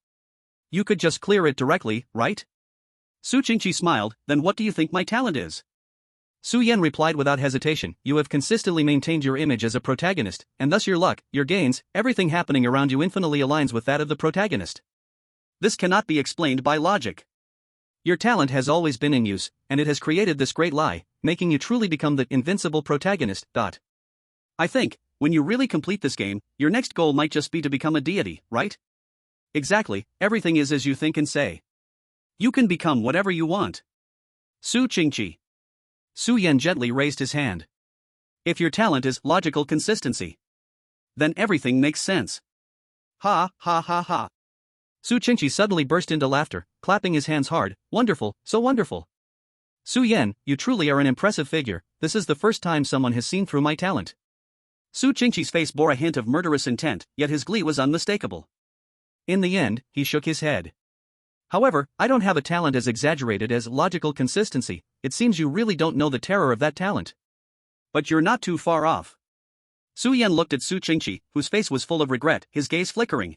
Speaker 1: You could just clear it directly, right? Su Qingqi smiled, then what do you think my talent is?
Speaker 2: Su Yan replied without hesitation, you have consistently maintained your image as a protagonist, and thus your luck, your gains, everything happening around you infinitely aligns with that of the protagonist.
Speaker 1: This cannot be explained by logic.
Speaker 2: Your talent has always been in use, and it has created this great lie, making you truly become the invincible protagonist.
Speaker 1: I think, when you really complete this game, your next goal might just be to become a deity, right?
Speaker 2: Exactly, everything is as you think and say.
Speaker 1: You can become whatever you want. Su Qingqi.
Speaker 2: Su Yan gently raised his hand.
Speaker 1: If your talent is logical consistency, then everything makes sense. Ha ha ha ha.
Speaker 2: Su Qingqi suddenly burst into laughter, clapping his hands hard. Wonderful, so wonderful. Su Yan, you truly are an impressive figure. This is the first time someone has seen through my talent.
Speaker 1: Su Qingqi's face bore a hint of murderous intent, yet his glee was unmistakable.
Speaker 2: In the end, he shook his head. However, I don't have a talent as exaggerated as logical consistency. It seems you really don't know the terror of that talent.
Speaker 1: But you're not too far off. Su Yan looked at Su Qingqi, whose face was full of regret, his gaze flickering.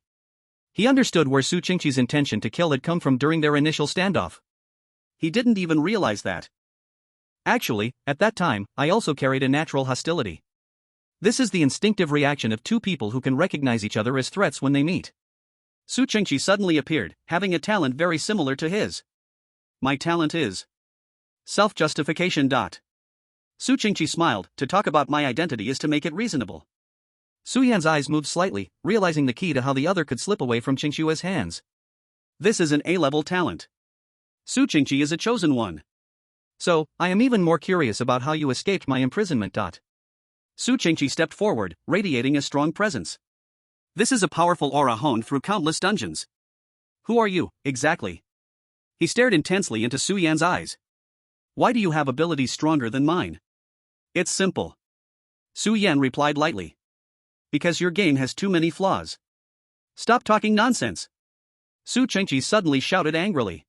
Speaker 2: He understood where Su Qingqi's intention to kill had come from during their initial standoff.
Speaker 1: He didn't even realize that.
Speaker 2: Actually, at that time, I also carried a natural hostility. This is the instinctive reaction of two people who can recognize each other as threats when they meet.
Speaker 1: Su Qingqi suddenly appeared, having a talent very similar to his. My talent is self-justification. Su Qingqi smiled, to talk about my identity is to make it reasonable.
Speaker 2: Su Yan's eyes moved slightly, realizing the key to how the other could slip away from Qingqi's hands.
Speaker 1: This is an A-level talent. Su Qingqi is a chosen one.
Speaker 2: So, I am even more curious about how you escaped my imprisonment.
Speaker 1: Su Qingqi stepped forward, radiating a strong presence. This is a powerful aura honed through countless dungeons. Who are you, exactly? He stared intensely into Su Yan's eyes. Why do you have abilities stronger than mine? It's simple. Su Yan replied lightly. Because your game has too many flaws. Stop talking nonsense. Su Qingqi suddenly shouted angrily.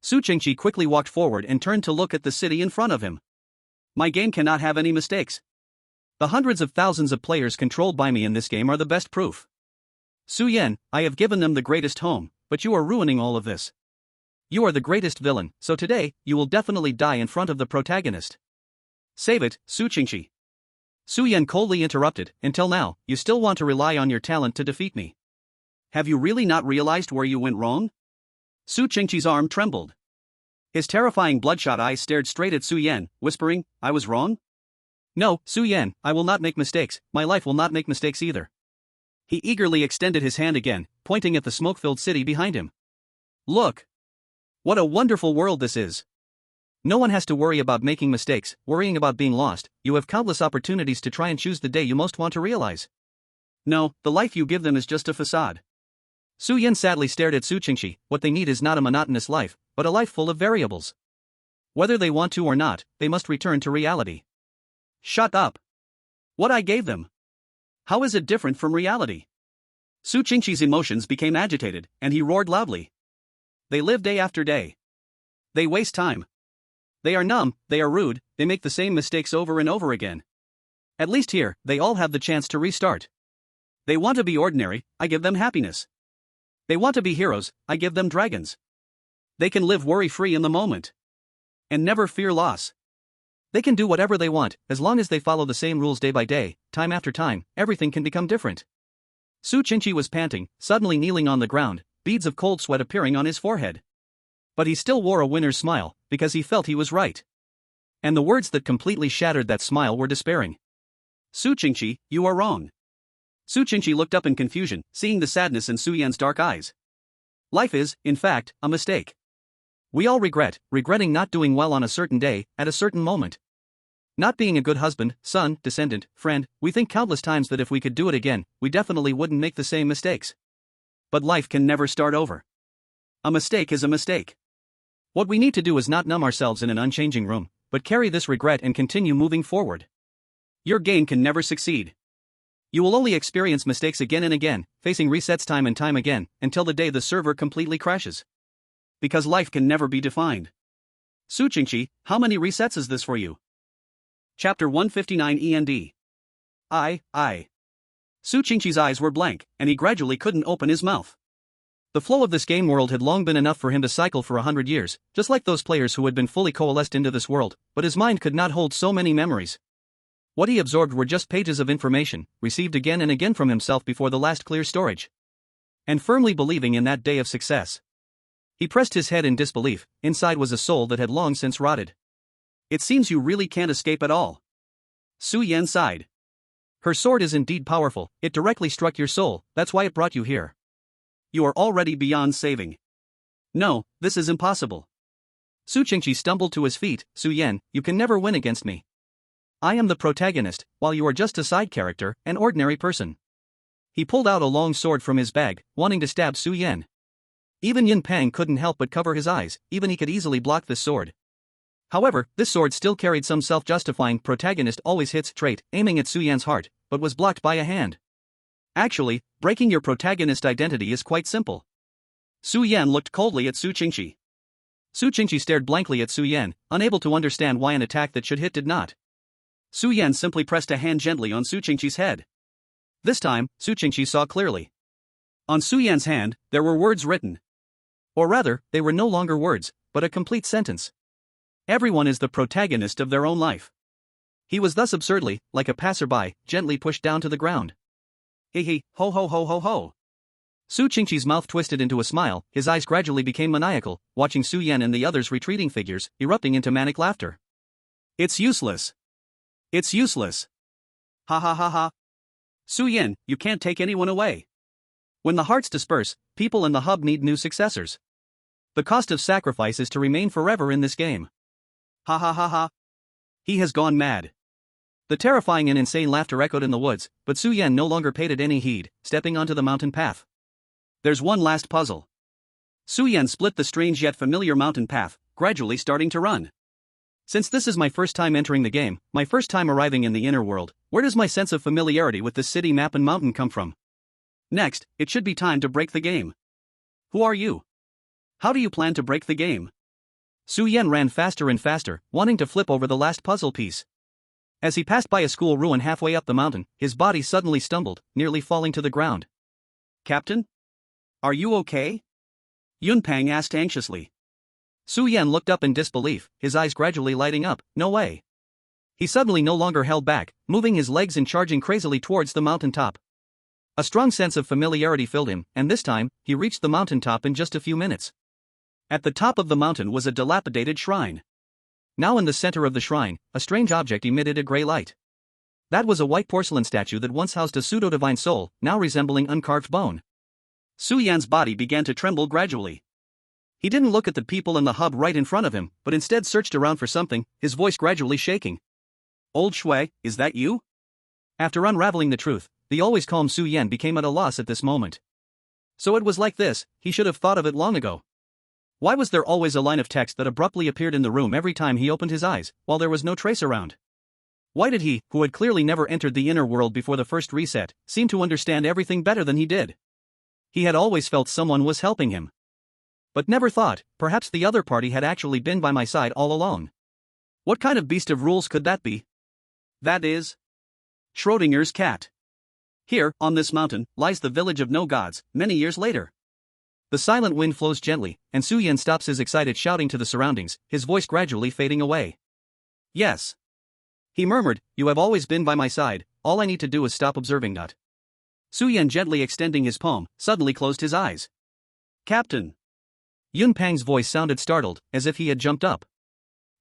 Speaker 1: Su Qingqi quickly walked forward and turned to look at the city in front of him. My game cannot have any mistakes. The hundreds of thousands of players controlled by me in this game are the best proof. Su Yan, I have given them the greatest home, but you are ruining all of this. You are the greatest villain, so today, you will definitely die in front of the protagonist. Save it, Su Qingqi. Su Yan coldly interrupted, until now, you still want to rely on your talent to defeat me. Have you really not realized where you went wrong? Su Qingqi's arm trembled. His terrifying bloodshot eyes stared straight at Su Yan, whispering, I was wrong? No, Su Yan, I will not make mistakes, my life will not make mistakes either. He eagerly extended his hand again, pointing at the smoke-filled city behind him. Look! What a wonderful world this is! No one has to worry about making mistakes, worrying about being lost. You have countless opportunities to try and choose the day you most want to realize. No, the life you give them is just a facade. Su Yan sadly stared at Su Qingqi. What they need is not a monotonous life, but a life full of variables. Whether they want to or not, they must return to reality. Shut up. What I gave them. How is it different from reality? Su Qingqi's emotions became agitated, and he roared loudly. They live day after day. They waste time. They are numb, they are rude, they make the same mistakes over and over again. At least here, they all have the chance to restart. They want to be ordinary, I give them happiness. They want to be heroes, I give them dragons. They can live worry-free in the moment. And never fear loss. They can do whatever they want, as long as they follow the same rules day by day, time after time, everything can become different. Su Qingqi was panting, suddenly kneeling on the ground, beads of cold sweat appearing on his forehead. But he still wore a winner's smile, because he felt he was right. And the words that completely shattered that smile were despairing. Su Qingqi, you are wrong. Su Qingqi looked up in confusion, seeing the sadness in Su Yan's dark eyes. Life is, in fact, a mistake. We all regretting not doing well on a certain day, at a certain moment. Not being a good husband, son, descendant, friend, we think countless times that if we could do it again, we definitely wouldn't make the same mistakes. But life can never start over. A mistake is a mistake. What we need to do is not numb ourselves in an unchanging room, but carry this regret and continue moving forward. Your game can never succeed. You will only experience mistakes again and again, facing resets time and time again, until the day the server completely crashes. Because life can never be defined. Su Qingqi, how many resets is this for you? Chapter 159 END. I. Su Qingqi's eyes were blank, and he gradually couldn't open his mouth.
Speaker 2: The flow of this game world had long been enough for him to cycle for 100 years, just like those players who had been fully coalesced into this world, but his mind could not hold so many memories. What he absorbed were just pages of information, received again and again from himself before the last clear storage. And firmly believing in that day of success. He pressed his head in disbelief. Inside was a soul that had long since rotted.
Speaker 1: It seems you really can't escape at all. Su Yan sighed.
Speaker 2: Her sword is indeed powerful, it directly struck your soul, that's why it brought you here.
Speaker 1: You are already beyond saving. No, this is impossible.
Speaker 2: Su Qingqi stumbled to his feet. Su Yan, you can never win against me. I am the protagonist, while you are just a side character, an ordinary person. He pulled out a long sword from his bag, wanting to stab Su Yan. Even Yun Pang couldn't help but cover his eyes, even he could easily block this sword. However, this sword still carried some self-justifying protagonist always hits trait, aiming at Su Yan's heart, but was blocked by a hand.
Speaker 1: Actually, breaking your protagonist identity is quite simple. Su Yan looked coldly at Su Qingqi.
Speaker 2: Su Qingqi stared blankly at Su Yan, unable to understand why an attack that should hit did not.
Speaker 1: Su Yan simply pressed a hand gently on Su Qingqi's head. This time, Su Qingqi saw clearly. On Su Yan's hand, there were words written.
Speaker 2: Or rather, they were no longer words, but a complete sentence. Everyone is the protagonist of their own life. He was thus absurdly, like a passerby, gently pushed down to the ground.
Speaker 1: Hee ho ho ho ho ho.
Speaker 2: Su Qingqi's mouth twisted into a smile, his eyes gradually became maniacal, watching Su Yan and the others' retreating figures, erupting into manic laughter.
Speaker 1: It's useless. It's useless. Ha ha ha ha. Su Yan, you can't take anyone away.
Speaker 2: When the hearts disperse, people in the hub need new successors. The cost of sacrifice is to remain forever in this game.
Speaker 1: Ha ha ha ha. He has gone mad.
Speaker 2: The terrifying and insane laughter echoed in the woods, but Su Yan no longer paid it any heed, stepping onto the mountain path.
Speaker 1: There's one last puzzle. Su Yan split the strange yet familiar mountain path, gradually starting to run.
Speaker 2: Since this is my first time entering the game, my first time arriving in the inner world, where does my sense of familiarity with this city map and mountain come from?
Speaker 1: Next, it should be time to break the game. Who are you? How do you plan to break the game?
Speaker 2: Su Yan ran faster and faster, wanting to flip over the last puzzle piece. As he passed by a school ruin halfway up the mountain, his body suddenly stumbled, nearly falling to the ground.
Speaker 1: Captain? Are you okay? Yun Pang asked anxiously.
Speaker 2: Su Yan looked up in disbelief, his eyes gradually lighting up. No way. He suddenly no longer held back, moving his legs and charging crazily towards the mountaintop. A strong sense of familiarity filled him, and this time, he reached the mountaintop in just a few minutes.
Speaker 1: At the top of the mountain was a dilapidated shrine.
Speaker 2: Now in the center of the shrine, a strange object emitted a gray light. That was a white porcelain statue that once housed a pseudo-divine soul, now resembling uncarved bone.
Speaker 1: Su Yan's body began to tremble gradually. He didn't look at the people in the hub right in front of him, but instead searched around for something, his voice gradually shaking. Old Shui, is that you?
Speaker 2: After unraveling the truth, the always calm Su Yan became at a loss at this moment. So it was like this, he should have thought of it long ago. Why was there always a line of text that abruptly appeared in the room every time he opened his eyes, while there was no trace around? Why did he, who had clearly never entered the inner world before the first reset, seem to understand everything better than he did? He had always felt someone was helping him. But never thought, perhaps the other party had actually been by my side all along. What kind of beast of rules could that be?
Speaker 1: That is Schrodinger's cat. Here, on this mountain, lies the village of no gods, many years later.
Speaker 2: The silent wind flows gently, and Su Yan stops his excited shouting to the surroundings, his voice gradually fading away.
Speaker 1: Yes.
Speaker 2: He murmured, you have always been by my side, all I need to do is stop observing that.
Speaker 1: Su Yan, gently extending his palm, suddenly closed his eyes. Captain.
Speaker 2: Yun Pang's voice sounded startled, as if he had jumped up.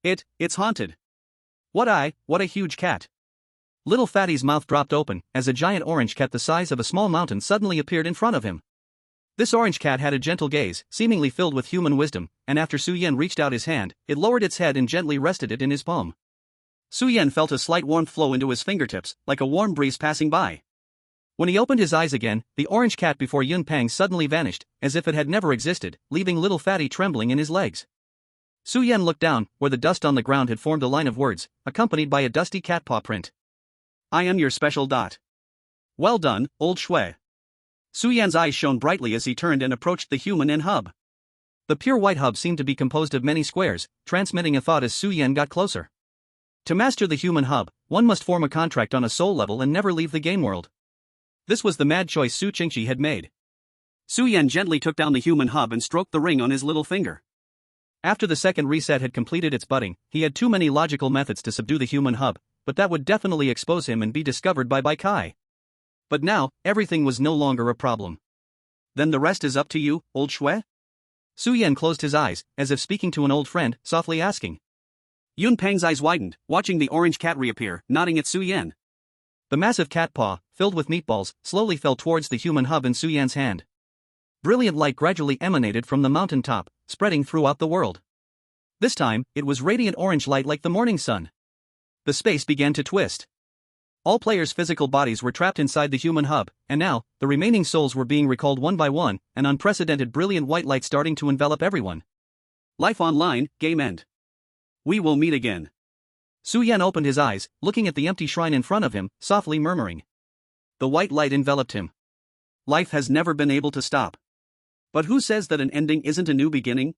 Speaker 1: It's haunted. What a huge cat.
Speaker 2: Little Fatty's mouth dropped open, as a giant orange cat the size of a small mountain suddenly appeared in front of him. This orange cat had a gentle gaze, seemingly filled with human wisdom, and after Su Yan reached out his hand, it lowered its head and gently rested it in his palm.
Speaker 1: Su Yan felt a slight warmth flow into his fingertips, like a warm breeze passing by.
Speaker 2: When he opened his eyes again, the orange cat before Yun Pang suddenly vanished, as if it had never existed, leaving little Fatty trembling in his legs. Su Yan looked down, where the dust on the ground had formed a line of words, accompanied by a dusty cat paw print.
Speaker 1: I am your special dot. Well done, old Shui. Su Yan's eyes shone brightly as he turned and approached the human in hub.
Speaker 2: The pure white hub seemed to be composed of many squares, transmitting a thought as Su Yan got closer. To master the human hub, one must form a contract on a soul level and never leave the game world. This was the mad choice Su Qingqi had made. Su Yan gently took down the human hub and stroked the ring on his little finger. After the second reset had completed its budding, he had too many logical methods to subdue the human hub, but that would definitely expose him and be discovered by Kai. But now, everything was no longer a problem. Then the rest is up to you, old Shui? Su Yan closed his eyes, as if speaking to an old friend, softly asking. Yun Peng's eyes widened, watching the orange cat reappear, nodding at Su Yan. The massive cat paw, filled with meatballs, slowly fell towards the human hub in Su Yan's hand. Brilliant light gradually emanated from the mountain top, spreading throughout the world. This time, it was radiant orange light like the morning sun. The space began to twist. All players' physical bodies were trapped inside the human hub, and now, the remaining souls were being recalled one by one, an unprecedented brilliant white light starting to envelop everyone. Life online, game end. We will meet again. Su Yan opened his eyes, looking at the empty shrine in front of him, softly murmuring. The white light enveloped him. Life has never been able to stop. But who says that an ending isn't a new beginning?